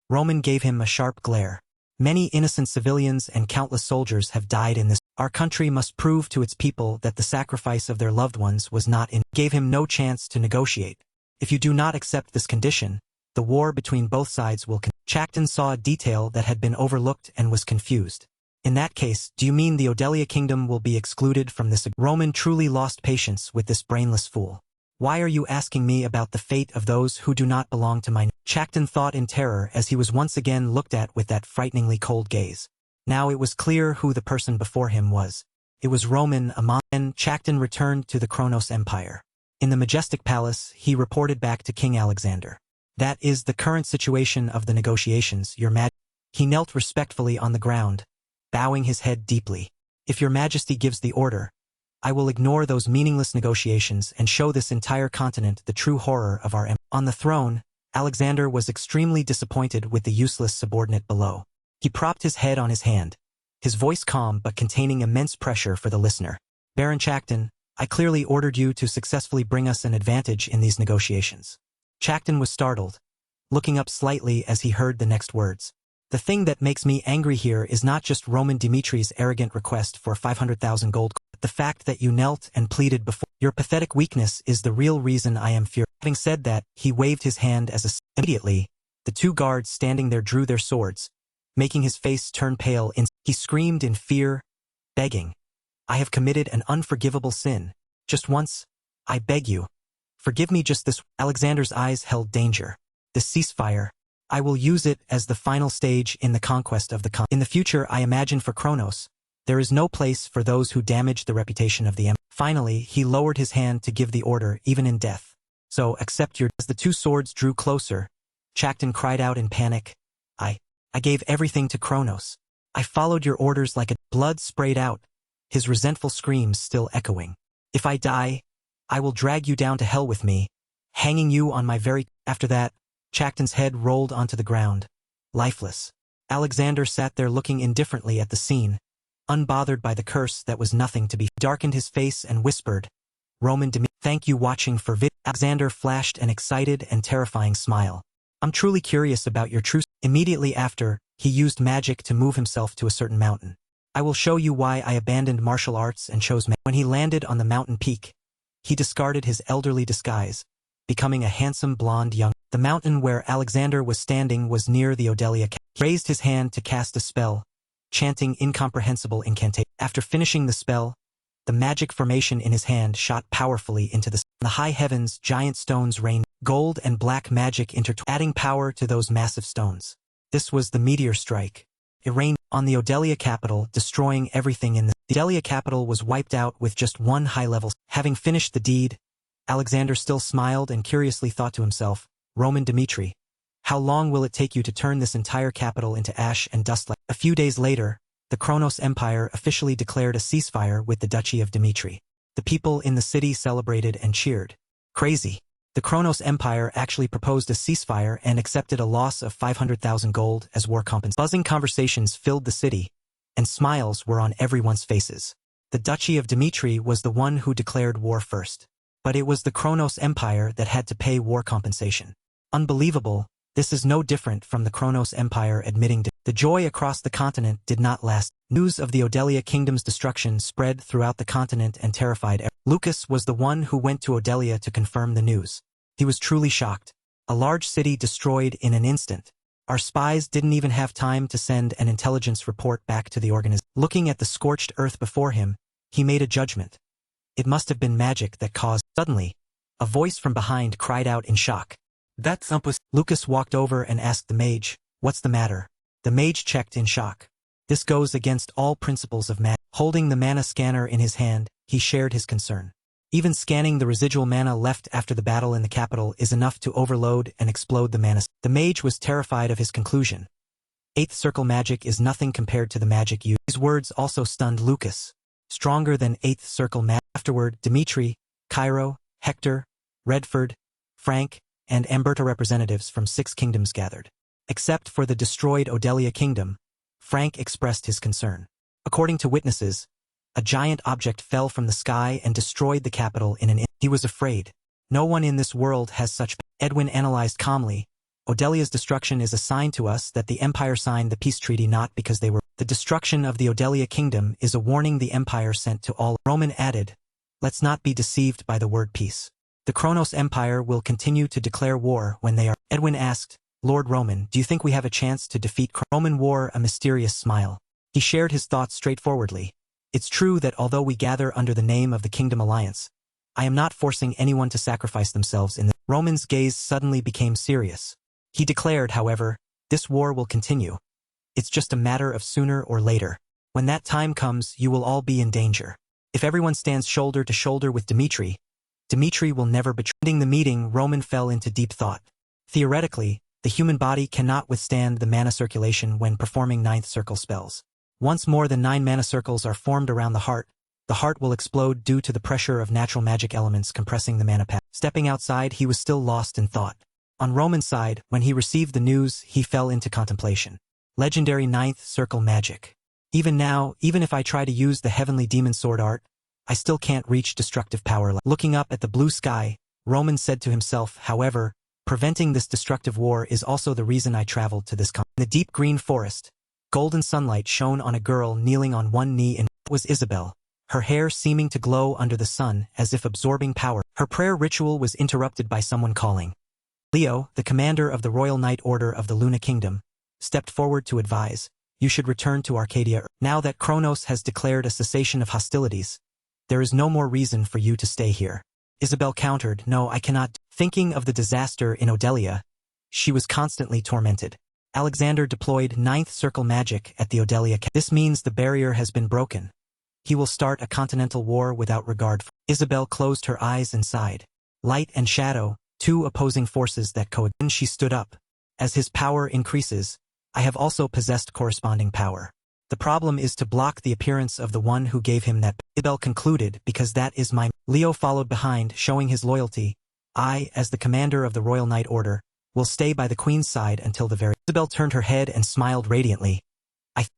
Roman gave him a sharp glare. Many innocent civilians and countless soldiers have died in this. Our country must prove to its people that the sacrifice of their loved ones was not in. Gave him no chance to negotiate. If you do not accept this condition, the war between both sides will. Chacton saw a detail that had been overlooked and was confused. In that case, do you mean the Odelia kingdom will be excluded from this? Roman truly lost patience with this brainless fool. Why are you asking me about the fate of those who do not belong to my? Chacton thought in terror as he was once again looked at with that frighteningly cold gaze. Now it was clear who the person before him was. It was Roman, a man. Then Chacton returned to the Kronos Empire. In the majestic palace, he reported back to King Alexander. That is the current situation of the negotiations, Your Majesty. He knelt respectfully on the ground, bowing his head deeply. If Your Majesty gives the order, I will ignore those meaningless negotiations and show this entire continent the true horror of our empire. On the throne, Alexander was extremely disappointed with the useless subordinate below. He propped his head on his hand, his voice calm but containing immense pressure for the listener. Baron Chacton, I clearly ordered you to successfully bring us an advantage in these negotiations. Chacton was startled, looking up slightly as he heard the next words. The thing that makes me angry here is not just Roman Dimitri's arrogant request for 500,000 gold, but the fact that you knelt and pleaded before. Your pathetic weakness is the real reason I am furious. Having said that, he waved his hand as a. Immediately, the two guards standing there drew their swords, making his face turn pale. He screamed in fear, begging, I have committed an unforgivable sin. Just once, I beg you. Forgive me just this. Alexander's eyes held danger. The ceasefire. I will use it as the final stage in the conquest of the In the future, I imagine for Kronos, there is no place for those who damage the reputation of the empire. Finally, he lowered his hand to give the order, even in death. So, accept your. As the two swords drew closer, Chacton cried out in panic. I gave everything to Kronos. I followed your orders like a. Blood sprayed out, his resentful screams still echoing. If I die, I will drag you down to hell with me, hanging you on my very. After that, Chacton's head rolled onto the ground, lifeless. Alexander sat there looking indifferently at the scene, unbothered by the curse that was nothing to be. Darkened his face and whispered, Roman Dimitri, thank you watching for vid. Alexander flashed an excited and terrifying smile. I'm truly curious about your true. Immediately after, he used magic to move himself to a certain mountain. I will show you why I abandoned martial arts and chose When he landed on the mountain peak, he discarded his elderly disguise, becoming a handsome blonde young. The mountain where Alexander was standing was near the Odelia. He raised his hand to cast a spell, chanting incomprehensible incantation. After finishing the spell, the magic formation in his hand shot powerfully into the high heavens. Giant stones rained, gold and black magic intertwined, adding power to those massive stones. This was the meteor strike. It rained on the Odelia capital, destroying everything in the Odelia capital was wiped out with just one high-level. Having finished the deed, Alexander still smiled and curiously thought to himself, Roman Dmitri, how long will it take you to turn this entire capital into ash and dust? A few days later, the Kronos Empire officially declared a ceasefire with the Duchy of Dmitri. The people in the city celebrated and cheered. Crazy. The Kronos Empire actually proposed a ceasefire and accepted a loss of 500,000 gold as war compensation. Buzzing conversations filled the city, and smiles were on everyone's faces. The Duchy of Dmitri was the one who declared war first. But it was the Kronos Empire that had to pay war compensation. Unbelievable, this is no different from the Kronos Empire admitting the joy across the continent did not last. News of the Odelia kingdom's destruction spread throughout the continent and terrified everyone. Lucas was the one who went to Odelia to confirm the news. He was truly shocked. A large city destroyed in an instant. Our spies didn't even have time to send an intelligence report back to the organization. Looking at the scorched earth before him, he made a judgment. It must have been magic that caused. Suddenly, a voice from behind cried out in shock. That's impossible. Lucas walked over and asked the mage, "What's the matter?" The mage checked in shock. This goes against all principles of magic. Holding the mana scanner in his hand, he shared his concern. Even scanning the residual mana left after the battle in the capital is enough to overload and explode the mana. The mage was terrified of his conclusion. Eighth circle magic is nothing compared to the magic used. These words also stunned Lucas. Stronger than eighth circle magic. Afterward, Dmitri, Cairo, Hector, Redford, Frank, and Amberta representatives from 6 kingdoms gathered. Except for the destroyed Odelia kingdom, Frank expressed his concern. According to witnesses, a giant object fell from the sky and destroyed the capital in an instant. He was afraid. No one in this world has such. Edwin analyzed calmly. Odelia's destruction is a sign to us that the Empire signed the peace treaty not because they were. The destruction of the Odelia kingdom is a warning the Empire sent to all. Roman added, let's not be deceived by the word peace. The Kronos Empire will continue to declare war when they are. Edwin asked, Lord Roman, do you think we have a chance to defeat Roman wore a mysterious smile. He shared his thoughts straightforwardly. It's true that although we gather under the name of the Kingdom Alliance, I am not forcing anyone to sacrifice themselves in the. Roman's gaze suddenly became serious. He declared, however, this war will continue. It's just a matter of sooner or later. When that time comes, you will all be in danger. If everyone stands shoulder to shoulder with Dmitri will never betray. Ending the meeting, Roman fell into deep thought. Theoretically, the human body cannot withstand the mana circulation when performing ninth circle spells. Once more than 9 mana circles are formed around the heart will explode due to the pressure of natural magic elements compressing the mana path. Stepping outside, he was still lost in thought. On Roman's side, when he received the news, he fell into contemplation. Legendary ninth circle magic. Even now, even if I try to use the heavenly demon sword art, I still can't reach destructive power. Looking up at the blue sky, Roman said to himself, however, preventing this destructive war is also the reason I traveled to this continent. In the deep green forest, golden sunlight shone on a girl kneeling on one knee and it was Isabel, her hair seeming to glow under the sun as if absorbing power. Her prayer ritual was interrupted by someone calling. Leo, the commander of the Royal Knight Order of the Luna Kingdom, stepped forward to advise, you should return to Arcadia. Now that Kronos has declared a cessation of hostilities, there is no more reason for you to stay here. Isabel countered, no, I cannot. Thinking of the disaster in Odelia, she was constantly tormented. Alexander deployed ninth circle magic at the Odelia. This means the barrier has been broken. He will start a continental war without regard for. Isabel closed her eyes and sighed. Light and shadow, 2 opposing forces that coexist. Then she stood up. As his power increases, I have also possessed corresponding power. The problem is to block the appearance of the one who gave him that. Isabel concluded, because that is my. Leo followed behind, showing his loyalty. I, as the commander of the Royal Knight Order, will stay by the Queen's side until the very. Isabel turned her head and smiled radiantly.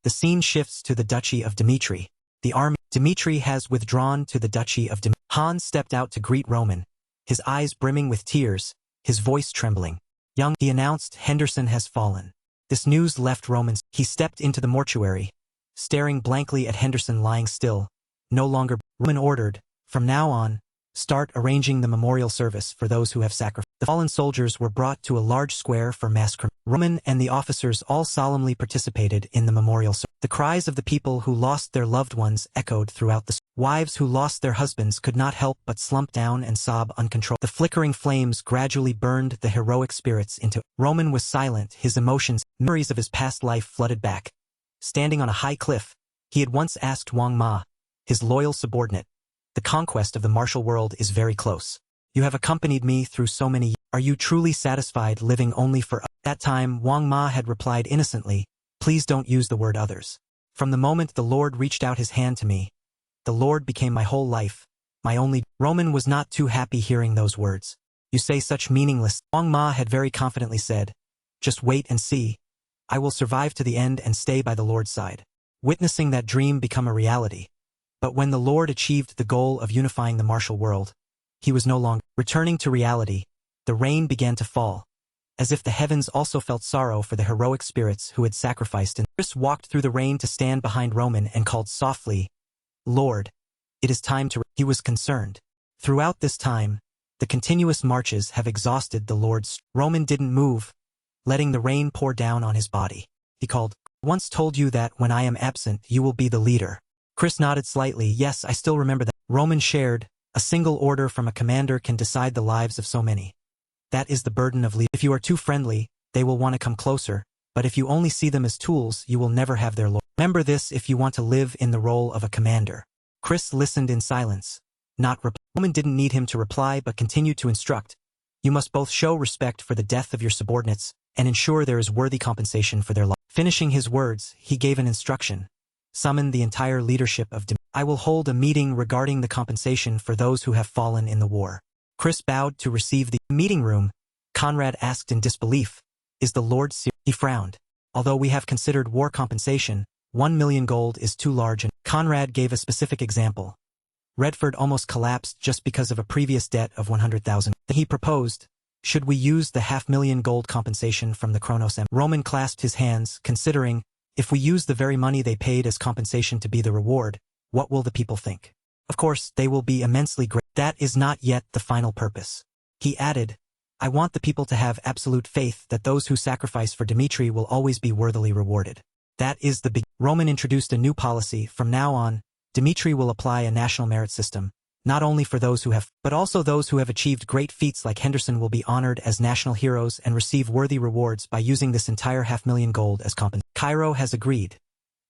The scene shifts to the Duchy of Dmitri. The army. Dmitri has withdrawn to the Duchy of Dmitri. Hans stepped out to greet Roman, his eyes brimming with tears, his voice trembling. Young, he announced, Henderson has fallen. This news left Roman. He stepped into the mortuary, staring blankly at Henderson lying still, no longer. Roman ordered, from now on, Start arranging the memorial service for those who have sacrificed. The fallen soldiers were brought to a large square for mass cremation. Roman and the officers all solemnly participated in the memorial service. The cries of the people who lost their loved ones echoed throughout the wives who lost their husbands could not help but slump down and sob uncontrolled. The flickering flames gradually burned the heroic spirits into. Roman was silent, his emotions, memories of his past life flooded back. Standing on a high cliff, he had once asked Wang Ma, his loyal subordinate, "The conquest of the martial world is very close. You have accompanied me through so many years. Are you truly satisfied living only for others?" At that time, Wang Ma had replied innocently, "Please don't use the word others. From the moment the Lord reached out his hand to me, the Lord became my whole life, my only." Roman was not too happy hearing those words. "You say such meaningless." Wang Ma had very confidently said, "Just wait and see. I will survive to the end and stay by the Lord's side." Witnessing that dream become a reality. But when the Lord achieved the goal of unifying the martial world, he was no longer returning to reality. The rain began to fall, as if the heavens also felt sorrow for the heroic spirits who had sacrificed. And Chris walked through the rain to stand behind Roman and called softly, "Lord, it is time to." He was concerned. Throughout this time, the continuous marches have exhausted the Lord's. Roman didn't move, letting the rain pour down on his body. He called, "Once told you that when I am absent you will be the leader." Chris nodded slightly. "Yes, I still remember that." Roman shared, "A single order from a commander can decide the lives of so many. That is the burden of leaders. If you are too friendly, they will want to come closer, but if you only see them as tools, you will never have their lord. Remember this if you want to live in the role of a commander." Chris listened in silence, not reply. Roman didn't need him to reply but continued to instruct, "You must both show respect for the death of your subordinates and ensure there is worthy compensation for their life." Finishing his words, he gave an instruction. "Summon the entire leadership of Divinity. I will hold a meeting regarding the compensation for those who have fallen in the war." Chris bowed to receive the meeting room. Conrad asked in disbelief, "Is the Lord serious?" He frowned. "Although we have considered war compensation, 1 million gold is too large." And Conrad gave a specific example. Redford almost collapsed just because of a previous debt of 100,000. He proposed, "Should we use the 500,000 gold compensation from the Kronos Empire?" Roman clasped his hands, considering, "If we use the very money they paid as compensation to be the reward, what will the people think? Of course, they will be immensely great. That is not yet the final purpose." He added, "I want the people to have absolute faith that those who sacrifice for Dimitri will always be worthily rewarded. That is the big." Roman introduced a new policy. From now on, Dimitri will apply a national merit system, not only for those who have, but also those who have achieved great feats like Henderson will be honored as national heroes and receive worthy rewards by using this entire 500,000 gold as compensation. Cairo has agreed.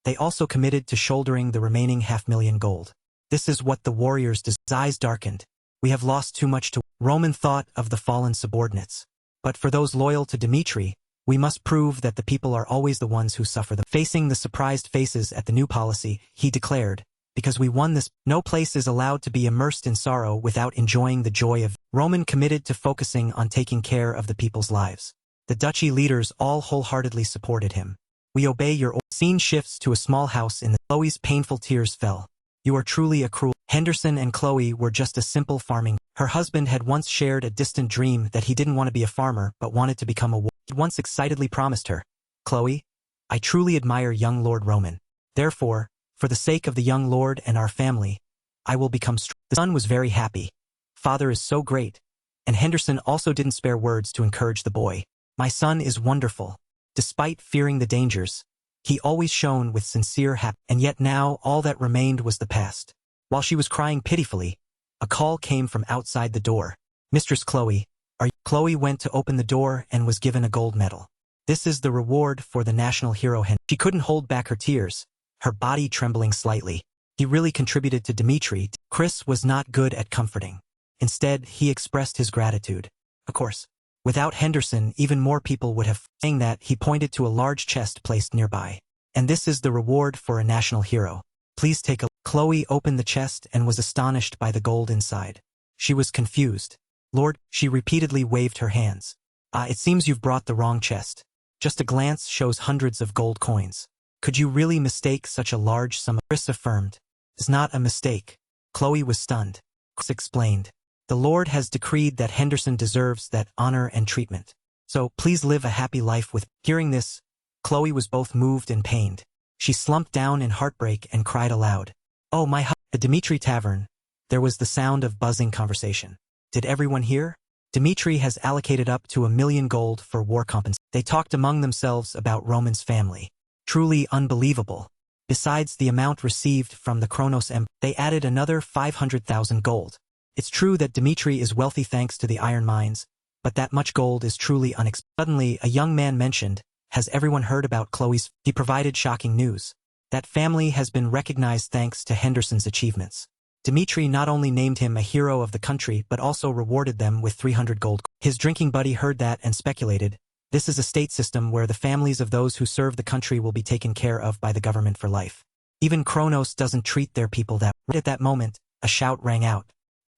They also committed to shouldering the remaining 500,000 gold. This is what the warriors did. His eyes darkened. "We have lost too much to." Roman thought of the fallen subordinates. "But for those loyal to Dimitri, we must prove that the people are always the ones who suffer them." Facing the surprised faces at the new policy, he declared, "Because we won this, no place is allowed to be immersed in sorrow without enjoying the joy of." Roman committed to focusing on taking care of the people's lives. The duchy leaders all wholeheartedly supported him. "We obey your order." Scene shifts to a small house in the. Chloe's painful tears fell. "You are truly a cruel." Henderson and Chloe were just a simple farming. Her husband had once shared a distant dream that he didn't want to be a farmer but wanted to become a warrior. He once excitedly promised her, "Chloe, I truly admire young Lord Roman. Therefore, for the sake of the young lord and our family, I will become strong." The son was very happy. "Father is so great." And Henderson also didn't spare words to encourage the boy. "My son is wonderful." Despite fearing the dangers, he always shone with sincere happiness. And yet now all that remained was the past. While she was crying pitifully, a call came from outside the door. "Mistress Chloe, are you?" Chloe went to open the door and was given a gold medal. "This is the reward for the national hero." She couldn't hold back her tears, her body trembling slightly. He really contributed to Dimitri. Chris was not good at comforting. Instead, he expressed his gratitude. Of course, without Henderson, even more people would have. Saying that, he pointed to a large chest placed nearby. "And this is the reward for a national hero. Please take a." Chloe opened the chest and was astonished by the gold inside. She was confused. "Lord," she repeatedly waved her hands. It seems you've brought the wrong chest. Just a glance shows hundreds of gold coins. Could you really mistake such a large sum?" Chris affirmed. "It's not a mistake." Chloe was stunned. Chris explained, "The Lord has decreed that Henderson deserves that honor and treatment. So please live a happy life with." Hearing this, Chloe was both moved and pained. She slumped down in heartbreak and cried aloud. "Oh my hu-" A Dimitri tavern. There was the sound of buzzing conversation. Did everyone hear? Dimitri has allocated up to 1,000,000 gold for war compensation. They talked among themselves about Roman's family. Truly unbelievable. Besides the amount received from the Kronos Empire, they added another 500,000 gold. It's true that Dimitri is wealthy thanks to the iron mines, but that much gold is truly unexpected. Suddenly, a young man mentioned, "Has everyone heard about Chloe's?" He provided shocking news. That family has been recognized thanks to Henderson's achievements. Dimitri not only named him a hero of the country but also rewarded them with 300 gold. His drinking buddy heard that and speculated, this is a state system where the families of those who serve the country will be taken care of by the government for life. Even Kronos doesn't treat their people that way. At that moment, a shout rang out.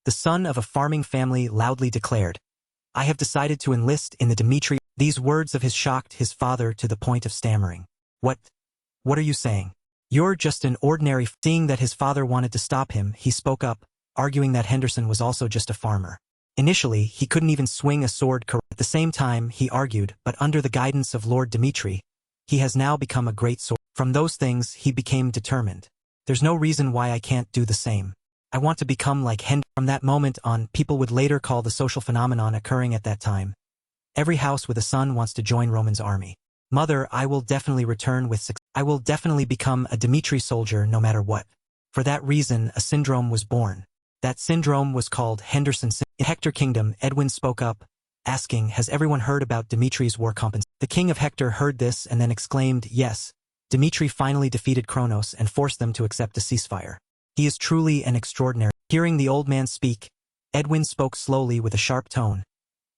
The son of a farming family loudly declared, "I have decided to enlist in the Dimitri." These words of his shocked his father to the point of stammering. What are you saying? You're just an ordinary." Seeing that his father wanted to stop him, he spoke up, arguing that Henderson was also just a farmer. Initially, he couldn't even swing a sword correctly. At the same time, he argued, but under the guidance of Lord Dimitri, he has now become a great sword. From those things, he became determined. There's no reason why I can't do the same. I want to become like Henderson. From that moment on, people would later call the social phenomenon occurring at that time. Every house with a son wants to join Roman's army. Mother, I will definitely return with success. I will definitely become a Dimitri soldier no matter what. For that reason, a syndrome was born. That syndrome was called Henderson syndrome. In Hector Kingdom, Edwin spoke up, asking, has everyone heard about Dimitri's war compensation? The king of Hector heard this and then exclaimed, yes, Dimitri finally defeated Kronos and forced them to accept a ceasefire. He is truly an extraordinary. Hearing the old man speak, Edwin spoke slowly with a sharp tone,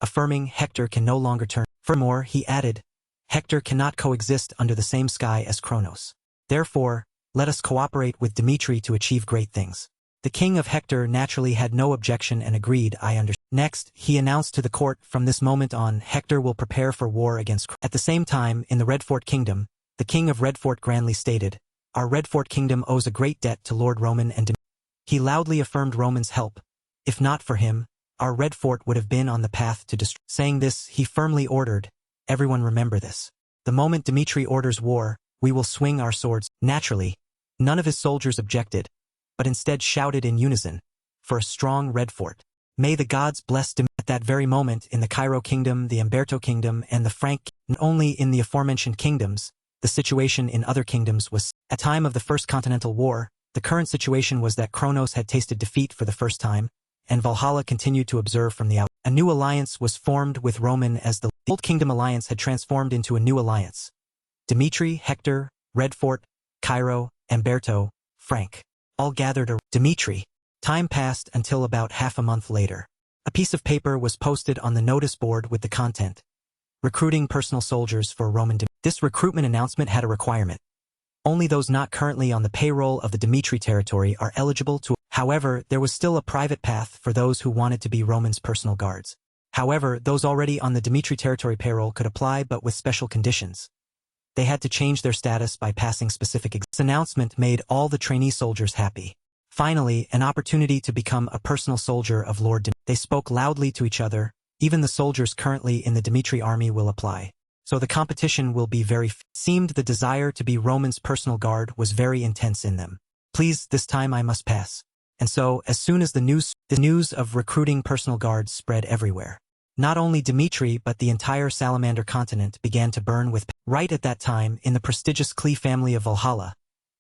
affirming Hector can no longer turn. Furthermore, he added, Hector cannot coexist under the same sky as Kronos. Therefore, let us cooperate with Dimitri to achieve great things. The king of Hector naturally had no objection and agreed, I understand. Next, he announced to the court, from this moment on, Hector will prepare for war against Kronos. At the same time, in the Redfort Kingdom, the king of Redfort grandly stated, our Redfort Kingdom owes a great debt to Lord Roman and Dimitri. He loudly affirmed Roman's help. If not for him, our Redfort would have been on the path to destruction. Saying this, he firmly ordered, everyone remember this. The moment Dimitri orders war, we will swing our swords. Naturally, none of his soldiers objected, but instead shouted in unison, for a strong Redfort. May the gods bless Dimitri. At that very moment, in the Cairo Kingdom, the Umberto Kingdom, and the Frank, and only in the aforementioned kingdoms, the situation in other kingdoms was. At time of the First Continental War, the current situation was that Kronos had tasted defeat for the first time, and Valhalla continued to observe from the outside. A new alliance was formed with Roman as the Old Kingdom alliance had transformed into a new alliance. Dimitri, Hector, Redfort, Cairo, Umberto, Frank, all gathered around Dimitri. Time passed until about half a month later. A piece of paper was posted on the notice board with the content, recruiting personal soldiers for Roman Dimitri. This recruitment announcement had a requirement. Only those not currently on the payroll of the Dimitri territory are eligible to. However, there was still a private path for those who wanted to be Roman's personal guards. However, those already on the Dimitri territory payroll could apply but with special conditions. They had to change their status by passing specific exams. This announcement made all the trainee soldiers happy. Finally, an opportunity to become a personal soldier of Lord Dimitri. They spoke loudly to each other, even the soldiers currently in the Dimitri army will apply. So the competition will be very. Seemed the desire to be Roman's personal guard was very intense in them. Please, this time I must pass. And so, as soon as the news of recruiting personal guards spread everywhere. Not only Dimitri but the entire Salamander continent began to burn with. Right at that time, in the prestigious Klee family of Valhalla,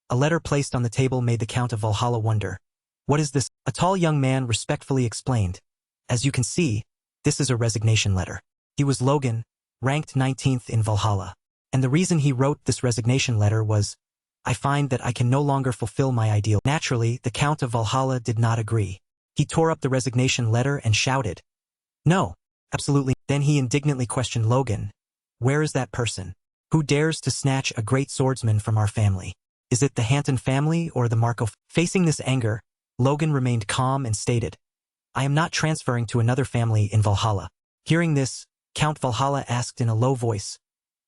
a letter placed on the table made the Count of Valhalla wonder. What is this? A tall young man respectfully explained. As you can see, this is a resignation letter. He was Logan, ranked 19th in Valhalla. And the reason he wrote this resignation letter was, I find that I can no longer fulfill my ideal. Naturally, the Count of Valhalla did not agree. He tore up the resignation letter and shouted, no, absolutely. Then he indignantly questioned Logan, where is that person? Who dares to snatch a great swordsman from our family? Is it the Hanton family or the Marco? Facing this anger, Logan remained calm and stated, I am not transferring to another family in Valhalla. Hearing this, Count Valhalla asked in a low voice.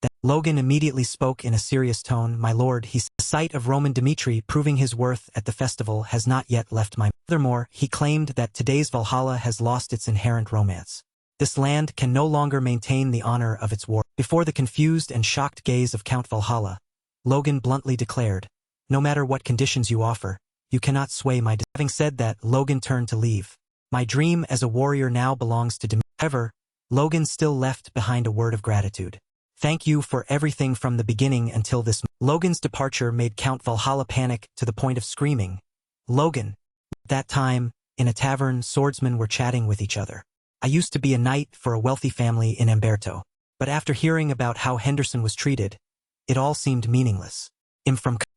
Then Logan immediately spoke in a serious tone, my lord, he said, the sight of Roman Dimitri proving his worth at the festival has not yet left my. Furthermore, he claimed that today's Valhalla has lost its inherent romance. This land can no longer maintain the honor of its war. Before the confused and shocked gaze of Count Valhalla, Logan bluntly declared, no matter what conditions you offer, You cannot sway my Having said that, Logan turned to leave. My dream as a warrior now belongs to Divinity. However, Logan still left behind a word of gratitude. Thank you for everything from the beginning until this. Logan's departure made Count Valhalla panic to the point of screaming. Logan. At that time, in a tavern, swordsmen were chatting with each other. I used to be a knight for a wealthy family in Umberto. But after hearing about how Henderson was treated, it all seemed meaningless.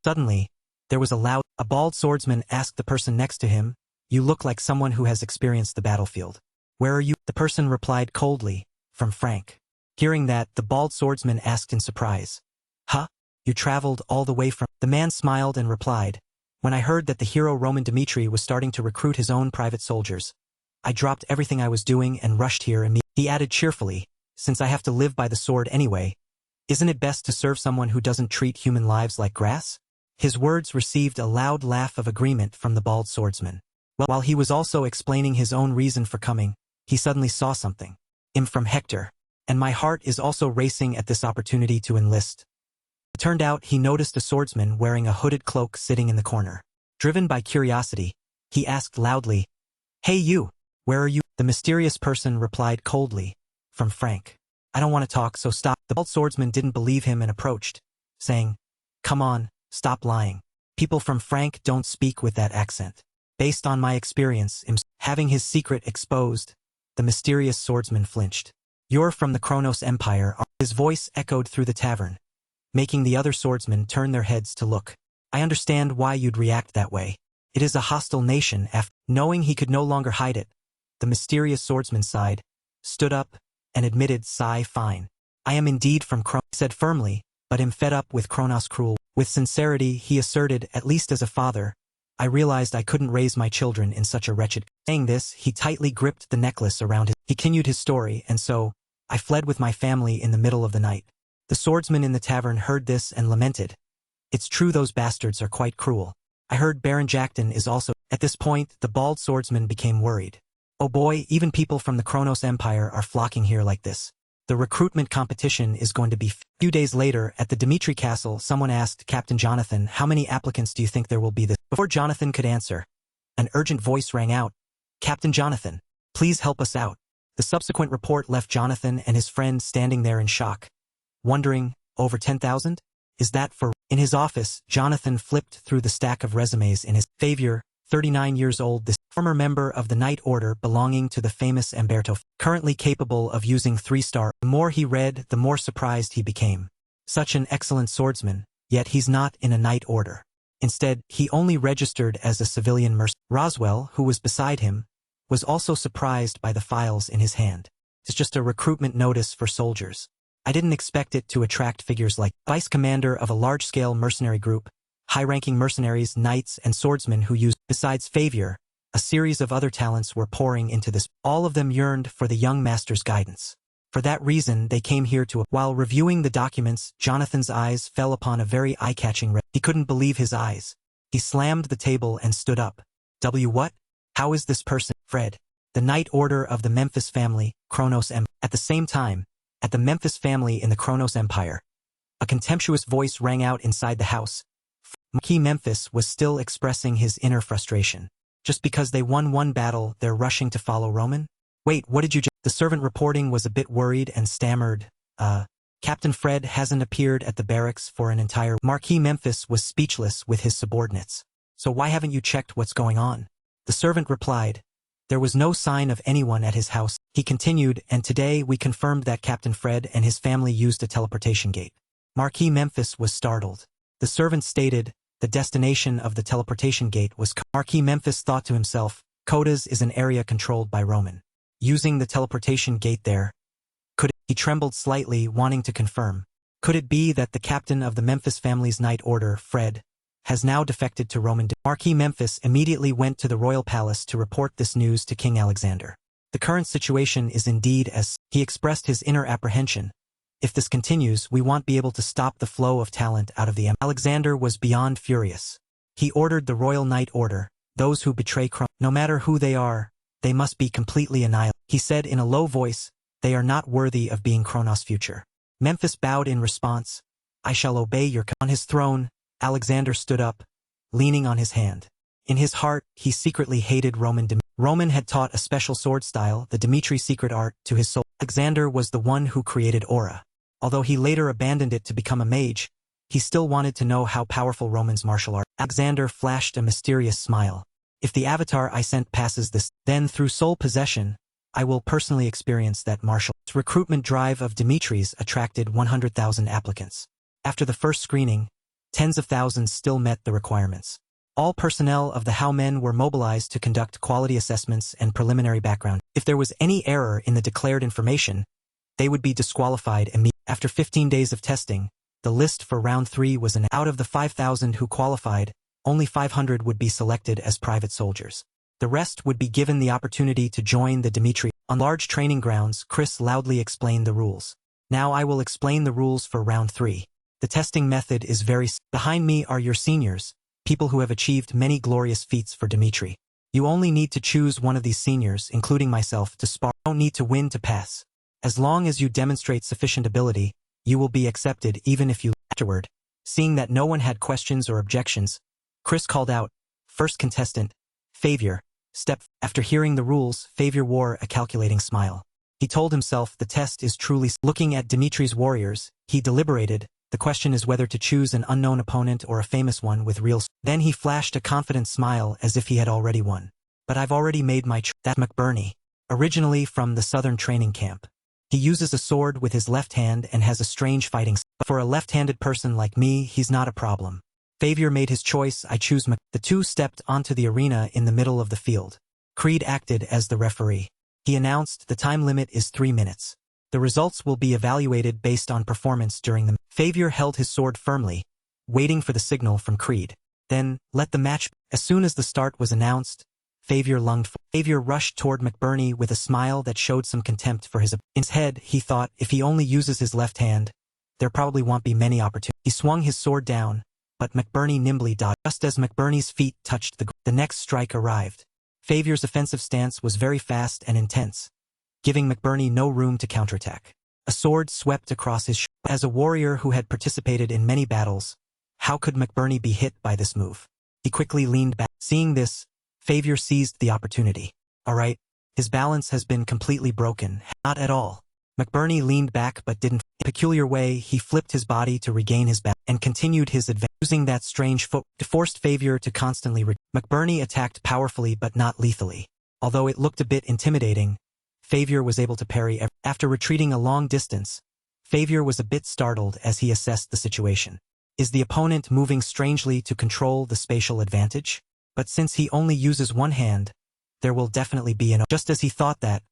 Suddenly, there was a bald swordsman asked the person next to him, "You look like someone who has experienced the battlefield. Where are you?" The person replied coldly, "From Frank." Hearing that, the bald swordsman asked in surprise, "Huh? You traveled all the way from—" The man smiled and replied, "When I heard that the hero Roman Dmitri was starting to recruit his own private soldiers, I dropped everything I was doing and rushed here immediately." He added cheerfully, "Since I have to live by the sword anyway, isn't it best to serve someone who doesn't treat human lives like grass?" His words received a loud laugh of agreement from the bald swordsman. While he was also explaining his own reason for coming, he suddenly saw something. From Hector. And my heart is also racing at this opportunity to enlist. It turned out he noticed a swordsman wearing a hooded cloak sitting in the corner. Driven by curiosity, he asked loudly, "Hey you, where are you?" The mysterious person replied coldly, "From Frank." "I don't want to talk, so stop." The bald swordsman didn't believe him and approached, saying, "Come on, stop lying. People from Frank don't speak with that accent." Based on my experience in having his secret exposed, the mysterious swordsman flinched. "You're from the Kronos Empire." His voice echoed through the tavern, making the other swordsmen turn their heads to look. "I understand why you'd react that way. It is a hostile nation." Knowing he could no longer hide it, the mysterious swordsman sighed, stood up, and admitted, "Fine. I am indeed from Kronos," said firmly, "but am fed up with Kronos' cruel." With sincerity, he asserted, "At least as a father, I realized I couldn't raise my children in such a wretched." Saying this, he tightly gripped the necklace around his. He continued his story, "And so, I fled with my family in the middle of the night." The swordsman in the tavern heard this and lamented, "It's true those bastards are quite cruel. I heard Baron Jackton is also—" At this point, the bald swordsman became worried. "Oh boy, even people from the Kronos Empire are flocking here like this. The recruitment competition is going to be—" A few days later, at the Dimitri Castle, someone asked Captain Jonathan, "How many applicants do you think there will be this?" Before Jonathan could answer, an urgent voice rang out, "Captain Jonathan, please help us out." The subsequent report left Jonathan and his friend standing there in shock, wondering, over 10,000? Is that for— In his office, Jonathan flipped through the stack of resumes in his favor. 39 years old, this former member of the Knight Order belonging to the famous Umberto, currently capable of using 3-star. The more he read, the more surprised he became. Such an excellent swordsman, yet he's not in a Knight Order. Instead, he only registered as a civilian mercenary. Roswell, who was beside him, was also surprised by the files in his hand. It's just a recruitment notice for soldiers. I didn't expect it to attract figures like vice commander of a large-scale mercenary group, high-ranking mercenaries, knights, and swordsmen who used. Besides Favier, a series of other talents were pouring into this. All of them yearned for the young master's guidance. For that reason, they came here to. While reviewing the documents, Jonathan's eyes fell upon a very eye-catching. He couldn't believe his eyes. He slammed the table and stood up. What? How is this person? Fred. The Knight Order of the Memphis family, Kronos Empire. At the same time, at the Memphis family in the Kronos Empire, a contemptuous voice rang out inside the house. Marquis Memphis was still expressing his inner frustration. Just because they won one battle, they're rushing to follow Roman? Wait, what did you just— The servant reporting was a bit worried and stammered, Captain Fred hasn't appeared at the barracks for an entire— Marquis Memphis was speechless with his subordinates. So why haven't you checked what's going on? The servant replied, there was no sign of anyone at his house. He continued, and today we confirmed that Captain Fred and his family used a teleportation gate. Marquis Memphis was startled. The servant stated, the destination of the teleportation gate was— Marquis Memphis thought to himself, Codas is an area controlled by Roman. Using the teleportation gate there. He trembled slightly, wanting to confirm. Could it be that the captain of the Memphis family's Knight Order, Fred, has now defected to Roman? Marquis Memphis immediately went to the royal palace to report this news to King Alexander. The current situation is indeed as— He expressed his inner apprehension. If this continues, we won't be able to stop the flow of talent out of the empire. Alexander was beyond furious. He ordered the Royal Knight Order, those who betray Kronos, no matter who they are, they must be completely annihilated. He said in a low voice, they are not worthy of being Kronos' future. Memphis bowed in response. I shall obey your— On his throne, Alexander stood up, leaning on his hand. In his heart, he secretly hated Roman. Roman had taught a special sword style, the Dimitri secret art, to his soul. Alexander was the one who created aura. Although he later abandoned it to become a mage, he still wanted to know how powerful Roman's martial art. Alexander flashed a mysterious smile. If the avatar I sent passes this, then through soul possession, I will personally experience that martial. Recruitment drive of Dimitri's attracted 100,000 applicants. After the first screening, tens of thousands still met the requirements. All personnel of the How Men were mobilized to conduct quality assessments and preliminary background. If there was any error in the declared information, they would be disqualified immediately. After 15 days of testing, the list for round 3 was announced. Out of the 5,000 who qualified, only 500 would be selected as private soldiers. The rest would be given the opportunity to join the Dimitri. On large training grounds, Chris loudly explained the rules. Now I will explain the rules for round 3. The testing method is very simple. Behind me are your seniors, people who have achieved many glorious feats for Dimitri. You only need to choose one of these seniors, including myself, to spar. You don't need to win to pass. As long as you demonstrate sufficient ability, you will be accepted even if you. Afterward, seeing that no one had questions or objections, Chris called out, "First contestant, Favor, step." After hearing the rules, Favor wore a calculating smile. He told himself the test is truly. Looking at Dimitri's warriors, he deliberated. The question is whether to choose an unknown opponent or a famous one with real. Then he flashed a confident smile as if he had already won. But I've already made my choice. That McBurney, originally from the southern training camp. He uses a sword with his left hand and has a strange fighting style. For a left-handed person like me, he's not a problem. Favor made his choice. I choose The two stepped onto the arena in the middle of the field. Creed acted as the referee. He announced the time limit is 3 minutes. The results will be evaluated based on performance during the. Favor held his sword firmly, waiting for the signal from Creed. Then, let the match. As soon as the start was announced, Favor lunged forward. Favor rushed toward McBurney with a smile that showed some contempt for his. In his head, he thought, if he only uses his left hand, there probably won't be many opportunities. He swung his sword down, but McBurney nimbly dodged. Just as McBurney's feet touched the ground, the next strike arrived. Favor's offensive stance was very fast and intense, giving McBurney no room to counterattack. A sword swept across his shoulder. As a warrior who had participated in many battles, how could McBurney be hit by this move? He quickly leaned back. Seeing this, Favor seized the opportunity. All right, his balance has been completely broken. Not at all. McBurney leaned back but didn't. In a peculiar way, he flipped his body to regain his balance and continued his advance. Using that strange foot, forced Favor to constantly. McBurney attacked powerfully but not lethally. Although it looked a bit intimidating, Favor was able to parry. After retreating a long distance, Favor was a bit startled as he assessed the situation. Is the opponent moving strangely to control the spatial advantage? But since he only uses one hand, there will definitely be an. Just as he thought that,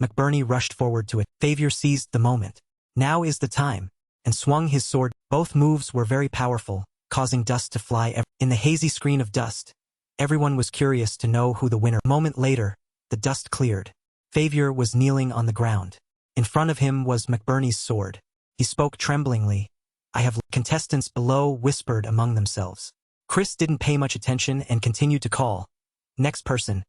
McBurney rushed forward to it. Favor seized the moment. Now is the time, and swung his sword. Both moves were very powerful, causing dust to fly. In the hazy screen of dust, everyone was curious to know who the winner. A moment later, the dust cleared. Favor was kneeling on the ground. In front of him was McBurney's sword. He spoke tremblingly. I have. Contestants below whispered among themselves. Chris didn't pay much attention and continued to call. Next person.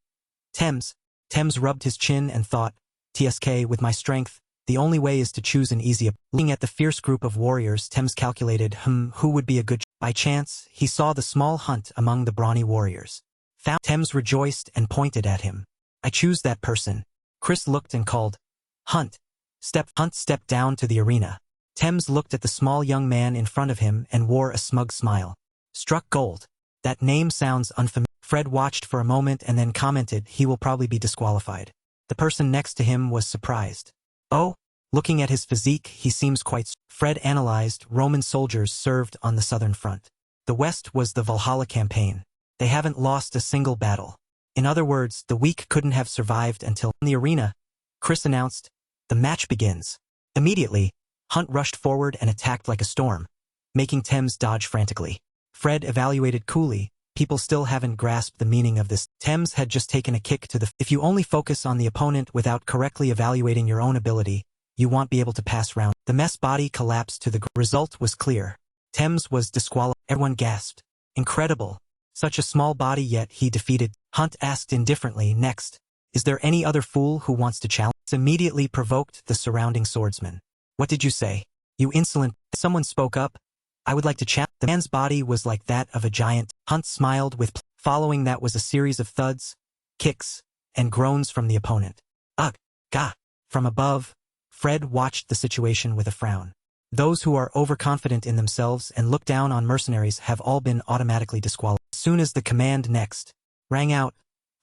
Thames. Thames rubbed his chin and thought, TSK, with my strength, the only way is to choose an easy. Looking at the fierce group of warriors, Thames calculated, who would be a good. By chance, he saw the small Hunt among the brawny warriors. Thames rejoiced and pointed at him. I choose that person. Chris looked and called, Hunt. Hunt stepped down to the arena. Thames looked at the small young man in front of him and wore a smug smile. Struck gold. That name sounds unfamiliar. Fred watched for a moment and then commented he will probably be disqualified. The person next to him was surprised. Oh, looking at his physique, he seems quite. Fred analyzed. Roman soldiers served on the southern front. The west was the Valhalla campaign. They haven't lost a single battle. In other words, the weak couldn't have survived until. In the arena, Chris announced, the match begins. Immediately, Hunt rushed forward and attacked like a storm, making Thames dodge frantically. Fred evaluated coolly. People still haven't grasped the meaning of this. Thames had just taken a kick to the. If you only focus on the opponent without correctly evaluating your own ability, you won't be able to pass round. The mess body collapsed to the ground. Result was clear. Thames was disqualified. Everyone gasped. Incredible. Such a small body, yet he defeated. Hunt asked indifferently, next, is there any other fool who wants to challenge? This immediately provoked the surrounding swordsmen. What did you say? You insolent. Someone spoke up. I would like to challenge. The man's body was like that of a giant. Hunt smiled with. Following that was a series of thuds, kicks, and groans from the opponent. Ugh, gah. From above, Fred watched the situation with a frown. Those who are overconfident in themselves and look down on mercenaries have all been automatically disqualified. As soon as the command "next" rang out,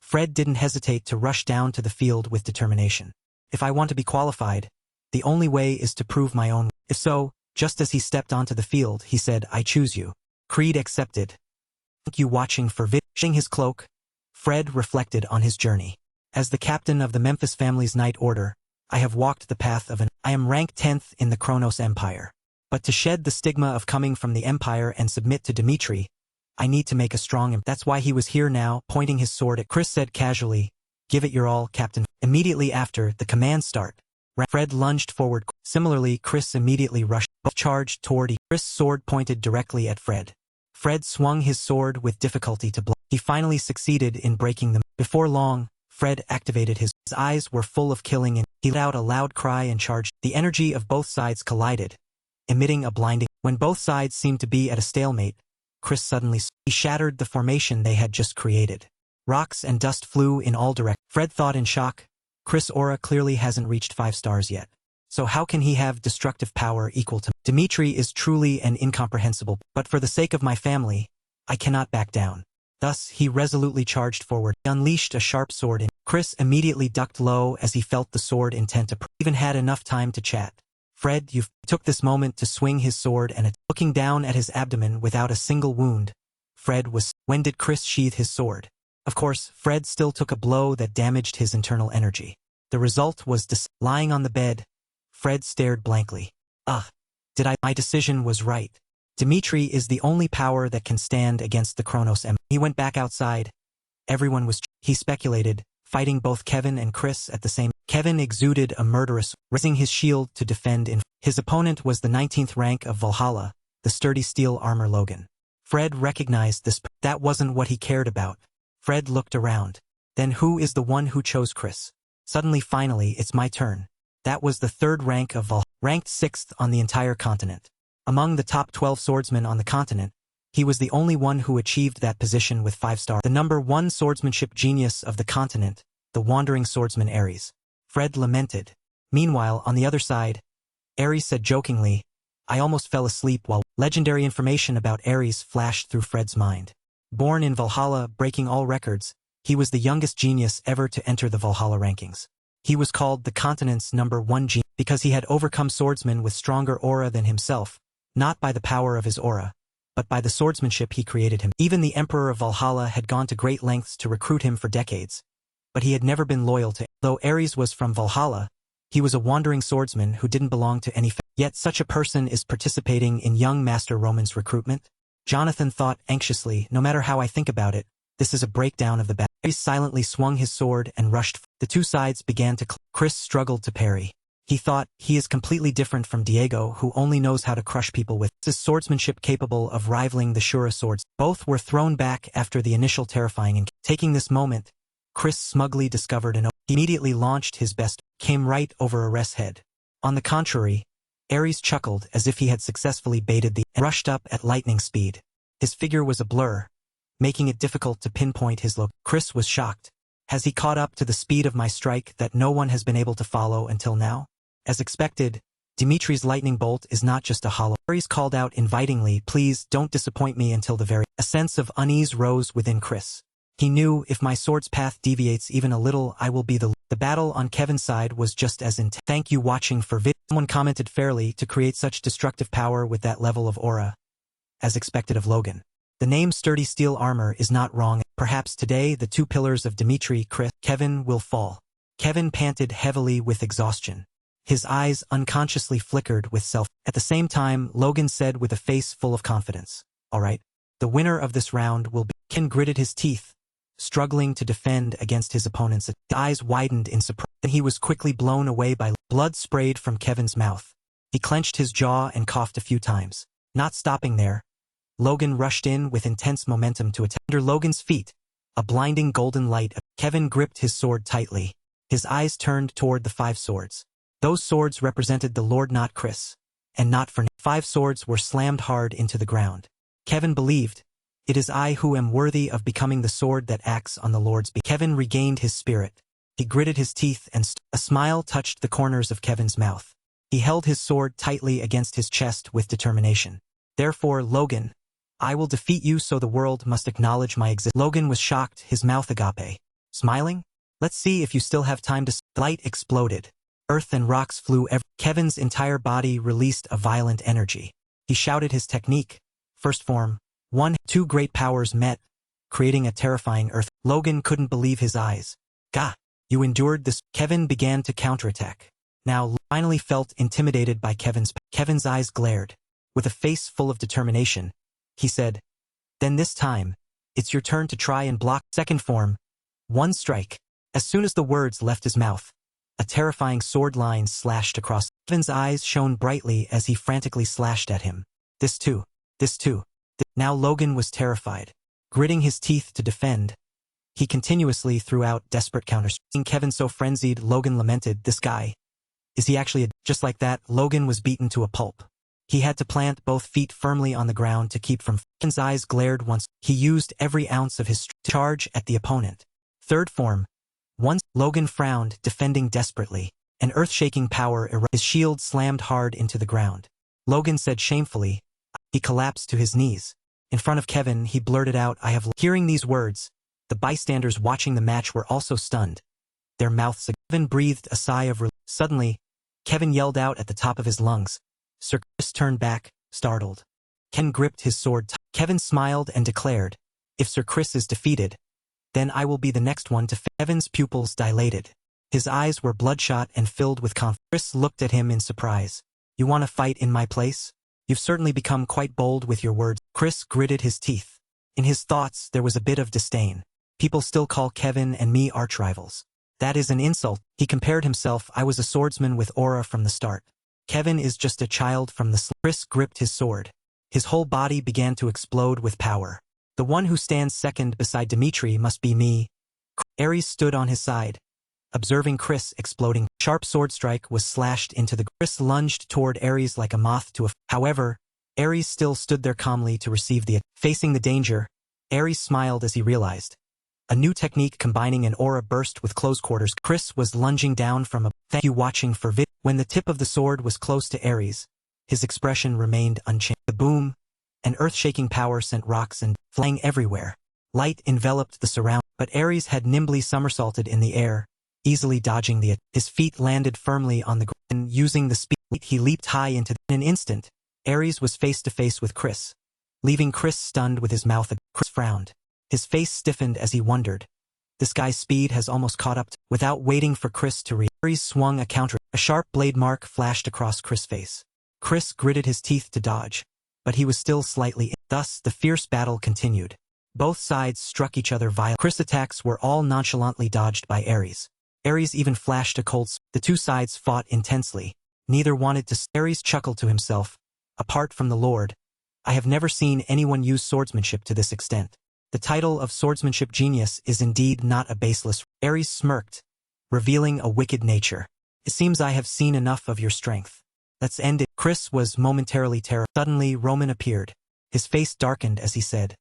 Fred didn't hesitate to rush down to the field with determination. If I want to be qualified, the only way is to prove my own. If so, just as he stepped onto the field, he said, "I choose you." Creed accepted. Thank you watching for Finishing his cloak, Fred reflected on his journey. As the captain of the Memphis family's Night Order, I have walked the path of I am ranked 10th in the Kronos Empire. But to shed the stigma of coming from the Empire and submit to Dimitri, I need to make a strong That's why he was here now, pointing his sword at Chris said casually, "Give it your all, Captain." Immediately after the command start, Fred lunged forward. Similarly, Chris immediately rushed, charged toward Chris' sword pointed directly at Fred. Fred swung his sword with difficulty to block. He finally succeeded in breaking them. Before long, Fred activated his eyes were full of killing and he let out a loud cry and charged. The energy of both sides collided, emitting a blinding. When both sides seemed to be at a stalemate, Chris suddenly he shattered the formation they had just created. Rocks and dust flew in all directions. Fred thought in shock, Chris' aura clearly hasn't reached 5 stars yet. So how can he have destructive power equal to Dimitri is truly an incomprehensible, but for the sake of my family, I cannot back down. Thus, he resolutely charged forward, unleashed a sharp sword and Chris immediately ducked low as he felt the sword intent to even had enough time to chat. Fred, you took this moment to swing his sword and looking down at his abdomen without a single wound. Fred was, when did Chris sheath his sword? Of course, Fred still took a blow that damaged his internal energy. The result was lying on the bed. Fred stared blankly. My decision was right. Dimitri is the only power that can stand against the Kronos Empire. He went back outside. Everyone was, he speculated, fighting both Kevin and Chris at the same. Kevin exuded a murderous, raising his shield to defend in. His opponent was the 19th rank of Valhalla, the sturdy steel armor Logan. Fred recognized this. That wasn't what he cared about. Fred looked around. Then who is the one who chose Chris? Suddenly finally it's my turn. That was the 3rd rank of Valhalla, ranked 6th on the entire continent. Among the top 12 swordsmen on the continent, he was the only one who achieved that position with 5 stars. The number 1 swordsmanship genius of the continent, the wandering swordsman Ares. Fred lamented. Meanwhile, on the other side, Ares said jokingly, I almost fell asleep while legendary information about Ares flashed through Fred's mind. Born in Valhalla, breaking all records, he was the youngest genius ever to enter the Valhalla rankings. He was called the continent's number 1 genius because he had overcome swordsmen with stronger aura than himself, not by the power of his aura, but by the swordsmanship he created him. Even the Emperor of Valhalla had gone to great lengths to recruit him for decades, but he had never been loyal to. Though Ares was from Valhalla, he was a wandering swordsman who didn't belong to any. Yet such a person is participating in young Master Roman's recruitment? Jonathan thought anxiously, no matter how I think about it, this is a breakdown of the battle. Ares silently swung his sword and rushed. The two sides began to Chris struggled to parry. He thought, he is completely different from Diego who only knows how to crush people with his swordsmanship capable of rivaling the Shura swords. Both were thrown back after the initial terrifying and taking this moment, Chris smugly discovered he immediately launched his best, came right over Ares' head. On the contrary, Ares chuckled as if he had successfully baited and rushed up at lightning speed. His figure was a blur, making it difficult to pinpoint his look. Chris was shocked. Has he caught up to the speed of my strike that no one has been able to follow until now? As expected, Dimitri's lightning bolt is not just a hollow. Ares called out invitingly, please don't disappoint me until the very. A sense of unease rose within Chris. He knew if my sword's path deviates even a little, I will be the battle on Kevin's side was just as intense. Thank you watching for vid. Someone commented fairly to create such destructive power with that level of aura. As expected of Logan. The name sturdy steel armor is not wrong. Perhaps today the 2 pillars of Dimitri, Kevin will fall. Kevin panted heavily with exhaustion. His eyes unconsciously flickered with self. At the same time, Logan said with a face full of confidence, all right, the winner of this round will be. Ken gritted his teeth, struggling to defend against his opponent's. His eyes widened in surprise. Then he was quickly blown away by blood sprayed from Kevin's mouth. He clenched his jaw and coughed a few times. Not stopping there, Logan rushed in with intense momentum to attack. Under Logan's feet, a blinding golden light. Kevin gripped his sword tightly. His eyes turned toward the 5 swords. Those swords represented the Lord, not Chris, and not for 5 swords were slammed hard into the ground. Kevin believed, It is I who am worthy of becoming the sword that acts on the Lord's behalf. Kevin regained his spirit. He gritted his teeth and a smile touched the corners of Kevin's mouth. He held his sword tightly against his chest with determination. Therefore, Logan, I will defeat you so the world must acknowledge my existence. Logan was shocked, his mouth agape. Smiling? Let's see if you still have time to. Light exploded. Earth and rocks flew Kevin's entire body released a violent energy. He shouted his technique. First form. 1, 2 great powers met, creating a terrifying earth. Logan couldn't believe his eyes. Gah! You endured this. Kevin began to counterattack. Now, finally felt intimidated by Kevin's eyes glared. With a face full of determination, he said, then this time, it's your turn to try and block. Second form. 1 strike. As soon as the words left his mouth, a terrifying sword line slashed across. Kevin's eyes shone brightly as he frantically slashed at him. This too. This too. Now Logan was terrified. Gritting his teeth to defend, he continuously threw out desperate counters. Seeing Kevin so frenzied, Logan lamented, this guy. Is he actually a... Just like that, Logan was beaten to a pulp. He had to plant both feet firmly on the ground to keep from... Kevin's eyes glared once. He used every ounce of his strength to charge at the opponent. Third form. Once Logan frowned, defending desperately. An earth-shaking power erupted. His shield slammed hard into the ground. Logan said shamefully. He collapsed to his knees. In front of Kevin, he blurted out, I have... Hearing these words, the bystanders watching the match were also stunned. Their mouths... Kevin breathed a sigh of relief. Suddenly, Kevin yelled out at the top of his lungs. Sir Chris turned back, startled. Ken gripped his sword. Kevin smiled and declared, if Sir Chris is defeated, then I will be the next one to... Kevin's pupils dilated. His eyes were bloodshot and filled with confidence. Chris looked at him in surprise. You want to fight in my place? You've certainly become quite bold with your words. Chris gritted his teeth. In his thoughts, there was a bit of disdain. People still call Kevin and me arch-rivals. That is an insult. He compared himself. I was a swordsman with aura from the start. Kevin is just a child from the... Chris gripped his sword. His whole body began to explode with power. The one who stands second beside Dimitri must be me. Ares stood on his side, observing Chris exploding. Sharp sword strike was slashed into the... Chris lunged toward Ares like a moth to a... However, Ares still stood there calmly to receive the... Facing the danger, Ares smiled as he realized. A new technique combining an aura burst with close quarters. Chris was lunging down from a... Thank you watching for vid... When the tip of the sword was close to Ares, his expression remained unchanged. The boom, an earth-shaking power sent rocks and flying everywhere. Light enveloped the surround, but Ares had nimbly somersaulted in the air, easily dodging the... His feet landed firmly on the ground, and using the speed, he leaped high into... In an instant, Ares was face to face with Chris, leaving Chris stunned with his mouth agape. Chris frowned. His face stiffened as he wondered. This guy's speed has almost caught up. Without waiting for Chris to react, Ares swung a counter. A sharp blade mark flashed across Chris' face. Chris gritted his teeth to dodge, but he was still slightly in. Thus, the fierce battle continued. Both sides struck each other violently. Chris' attacks were all nonchalantly dodged by Ares. Ares even flashed a cold. The two sides fought intensely. Neither wanted to. Ares chuckled to himself. Apart from the Lord, I have never seen anyone use swordsmanship to this extent. The title of swordsmanship genius is indeed not a baseless. Ares smirked, revealing a wicked nature. It seems I have seen enough of your strength. Let's end it. Chris was momentarily terrified. Suddenly Roman appeared. His face darkened as he said.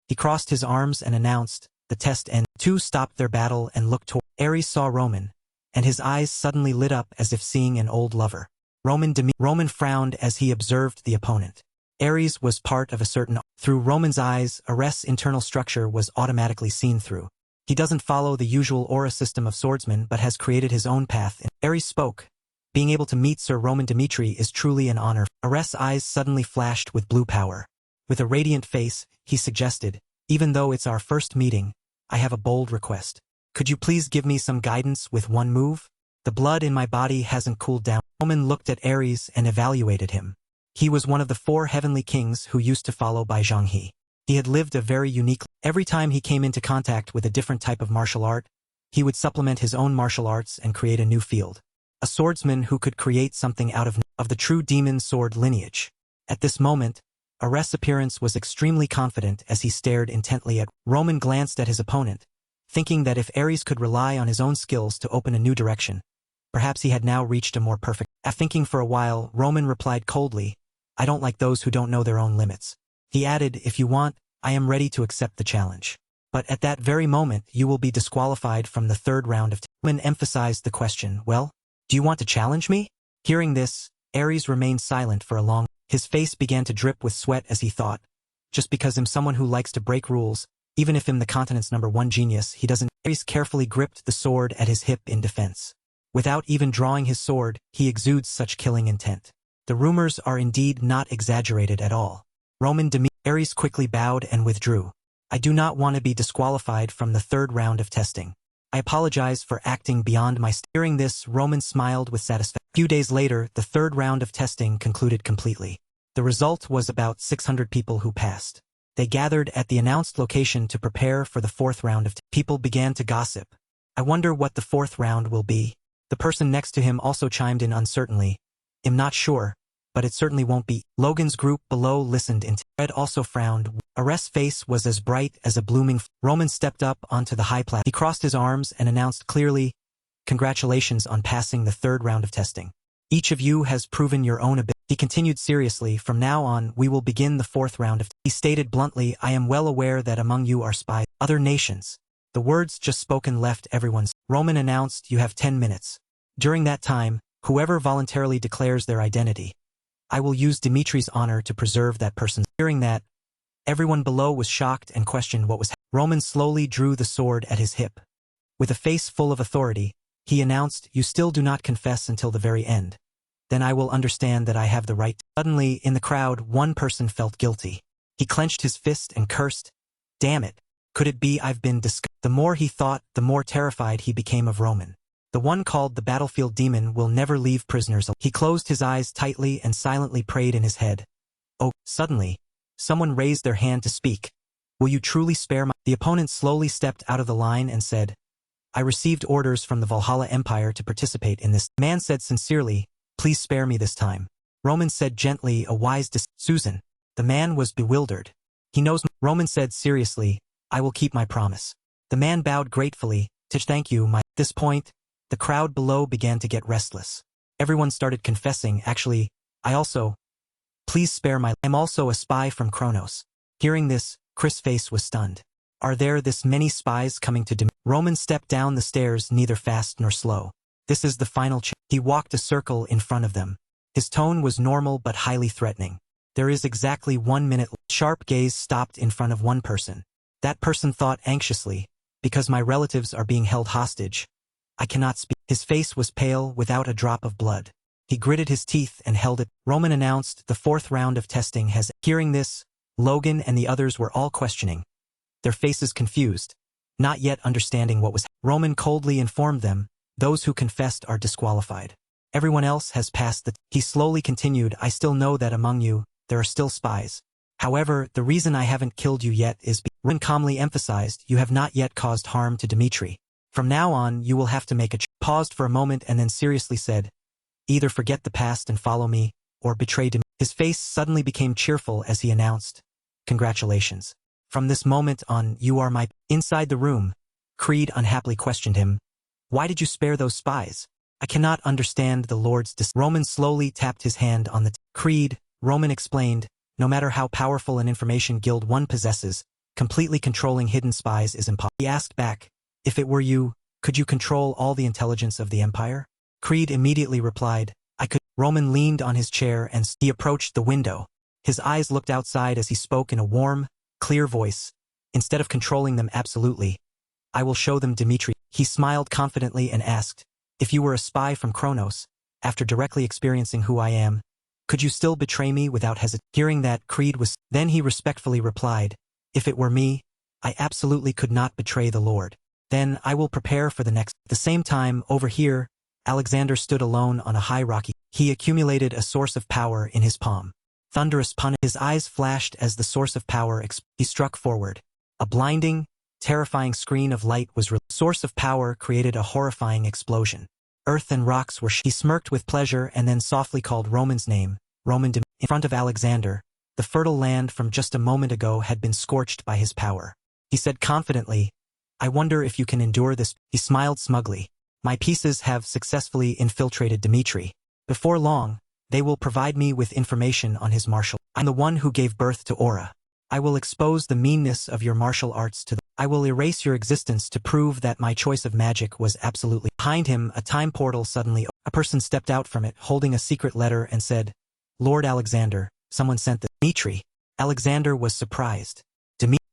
He crossed his arms and announced, the test ended. Two stopped their battle and looked toward. Ares saw Roman, and his eyes suddenly lit up as if seeing an old lover. Roman frowned as he observed the opponent. Ares was part of a certain... Through Roman's eyes, Ares' internal structure was automatically seen through. He doesn't follow the usual aura system of swordsmen but has created his own path. Ares spoke. Being able to meet Sir Roman Dimitri is truly an honor. Ares' eyes suddenly flashed with blue power. With a radiant face, he suggested, even though it's our first meeting, I have a bold request. Could you please give me some guidance with one move? The blood in my body hasn't cooled down. Roman looked at Ares and evaluated him. He was one of the 4 heavenly kings who used to follow Bai Zhonghe. He had lived a very unique... Every time he came into contact with a different type of martial art, he would supplement his own martial arts and create a new field. A swordsman who could create something out of the true demon sword lineage. At this moment, Ares' appearance was extremely confident as he stared intently at... Roman glanced at his opponent, thinking that if Ares could rely on his own skills to open a new direction, perhaps he had now reached a more perfect... After thinking for a while, Roman replied coldly, I don't like those who don't know their own limits. He added, if you want, I am ready to accept the challenge. But at that very moment you will be disqualified from the third round of Roman emphasized the question, well, do you want to challenge me? Hearing this, Ares remained silent for a long. His face began to drip with sweat as he thought, just because I'm someone who likes to break rules, even if I'm the continent's #1 genius, he doesn't. Ares carefully gripped the sword at his hip in defense. Without even drawing his sword, he exudes such killing intent. The rumors are indeed not exaggerated at all. Roman Ares quickly bowed and withdrew. I do not want to be disqualified from the third round of testing. I apologize for acting beyond my Hearing this, Roman smiled with satisfaction. A few days later, the third round of testing concluded completely. The result was about 600 people who passed. They gathered at the announced location to prepare for the fourth round of people began to gossip. I wonder what the fourth round will be. The person next to him also chimed in uncertainly. I'm not sure, but it certainly won't be. Logan's group below listened and Red also frowned. Arest's face was as bright as a blooming. Roman stepped up onto the high platform. He crossed his arms and announced clearly, congratulations on passing the third round of testing. Each of you has proven your own ability. He continued seriously, from now on we will begin the fourth round of. He stated bluntly, I am well aware that among you are spies, other nations. The words just spoken left everyone's. Roman announced, you have 10 minutes. During that time, whoever voluntarily declares their identity, I will use Dimitri's honor to preserve that person. Hearing that, everyone below was shocked and questioned what was happening. Roman slowly drew the sword at his hip. With a face full of authority, he announced, you still do not confess until the very end. Then I will understand that I have the right. Suddenly, in the crowd, one person felt guilty. He clenched his fist and cursed, damn it, could it be I've been discovered? The more he thought, the more terrified he became of Roman. The one called the battlefield demon will never leave prisoners alone. He closed his eyes tightly and silently prayed in his head. Oh, suddenly, someone raised their hand to speak. Will you truly spare my... The opponent slowly stepped out of the line and said, I received orders from the Valhalla Empire to participate in this. The man said sincerely, please spare me this time. Roman said gently, a wise Susan. The man was bewildered. He knows. Roman said seriously, I will keep my promise. The man bowed gratefully, thank you, my... At this point, the crowd below began to get restless. Everyone started confessing, actually, I also... Please spare my... I'm also a spy from Kronos. Hearing this, Chris' face was stunned. Are there this many spies coming to Roman stepped down the stairs neither fast nor slow. This is the final He walked a circle in front of them. His tone was normal but highly threatening. There is exactly 1 minute. Sharp gaze stopped in front of one person. That person thought anxiously, because my relatives are being held hostage. I cannot speak. His face was pale without a drop of blood. He gritted his teeth and held it. Roman announced the fourth round of testing has... Hearing this, Logan and the others were all questioning. Their faces confused, not yet understanding what was... Roman coldly informed them, those who confessed are disqualified. Everyone else has passed the... He slowly continued, I still know that among you, there are still spies. However, the reason I haven't killed you yet is... Roman calmly emphasized, you have not yet caused harm to Dimitri. From now on, you will have to make a... Paused for a moment and then seriously said, either forget the past and follow me, or betray Dimitri. His face suddenly became cheerful as he announced, congratulations. From this moment on, you are my... Inside the room, Creed unhappily questioned him, why did you spare those spies? I cannot understand the Lord's... Roman slowly tapped his hand on the... Creed, Roman explained, no matter how powerful an information guild one possesses, completely controlling hidden spies is impossible. He asked back, if it were you, could you control all the intelligence of the Empire? Creed immediately replied, I could. Roman leaned on his chair and he approached the window. His eyes looked outside as he spoke in a warm, clear voice. Instead of controlling them absolutely, I will show them Dimitri. He smiled confidently and asked, if you were a spy from Kronos, after directly experiencing who I am, could you still betray me without hesitation? Hearing that, Creed was... Then he respectfully replied, if it were me, I absolutely could not betray the Lord. Then I will prepare for the next... At the same time, over here, Alexander stood alone on a high rocky... He accumulated a source of power in his palm. Thunderous pun. His eyes flashed as the source of power he struck forward. A blinding, terrifying screen of light was source of power created a horrifying explosion. Earth and rocks were He smirked with pleasure and then softly called Roman's name, Roman in front of Alexander. The fertile land from just a moment ago had been scorched by his power. He said confidently, I wonder if you can endure this. He smiled smugly. My pieces have successfully infiltrated Dimitri. Before long, they will provide me with information on his martial. I'm the one who gave birth to Aura. I will expose the meanness of your martial arts to I will erase your existence to prove that my choice of magic was absolutely. Behind him, a time portal suddenly. A person stepped out from it, holding a secret letter, and said, Lord Alexander, someone sent the Dimitri. Alexander was surprised.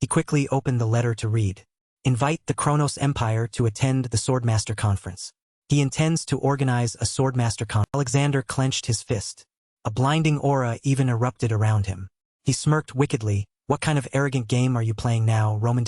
He quickly opened the letter to read. Invite the Kronos Empire to attend the Swordmaster Conference. He intends to organize a Swordmaster Conference. Alexander clenched his fist. A blinding aura even erupted around him. He smirked wickedly. What kind of arrogant game are you playing now, Roman?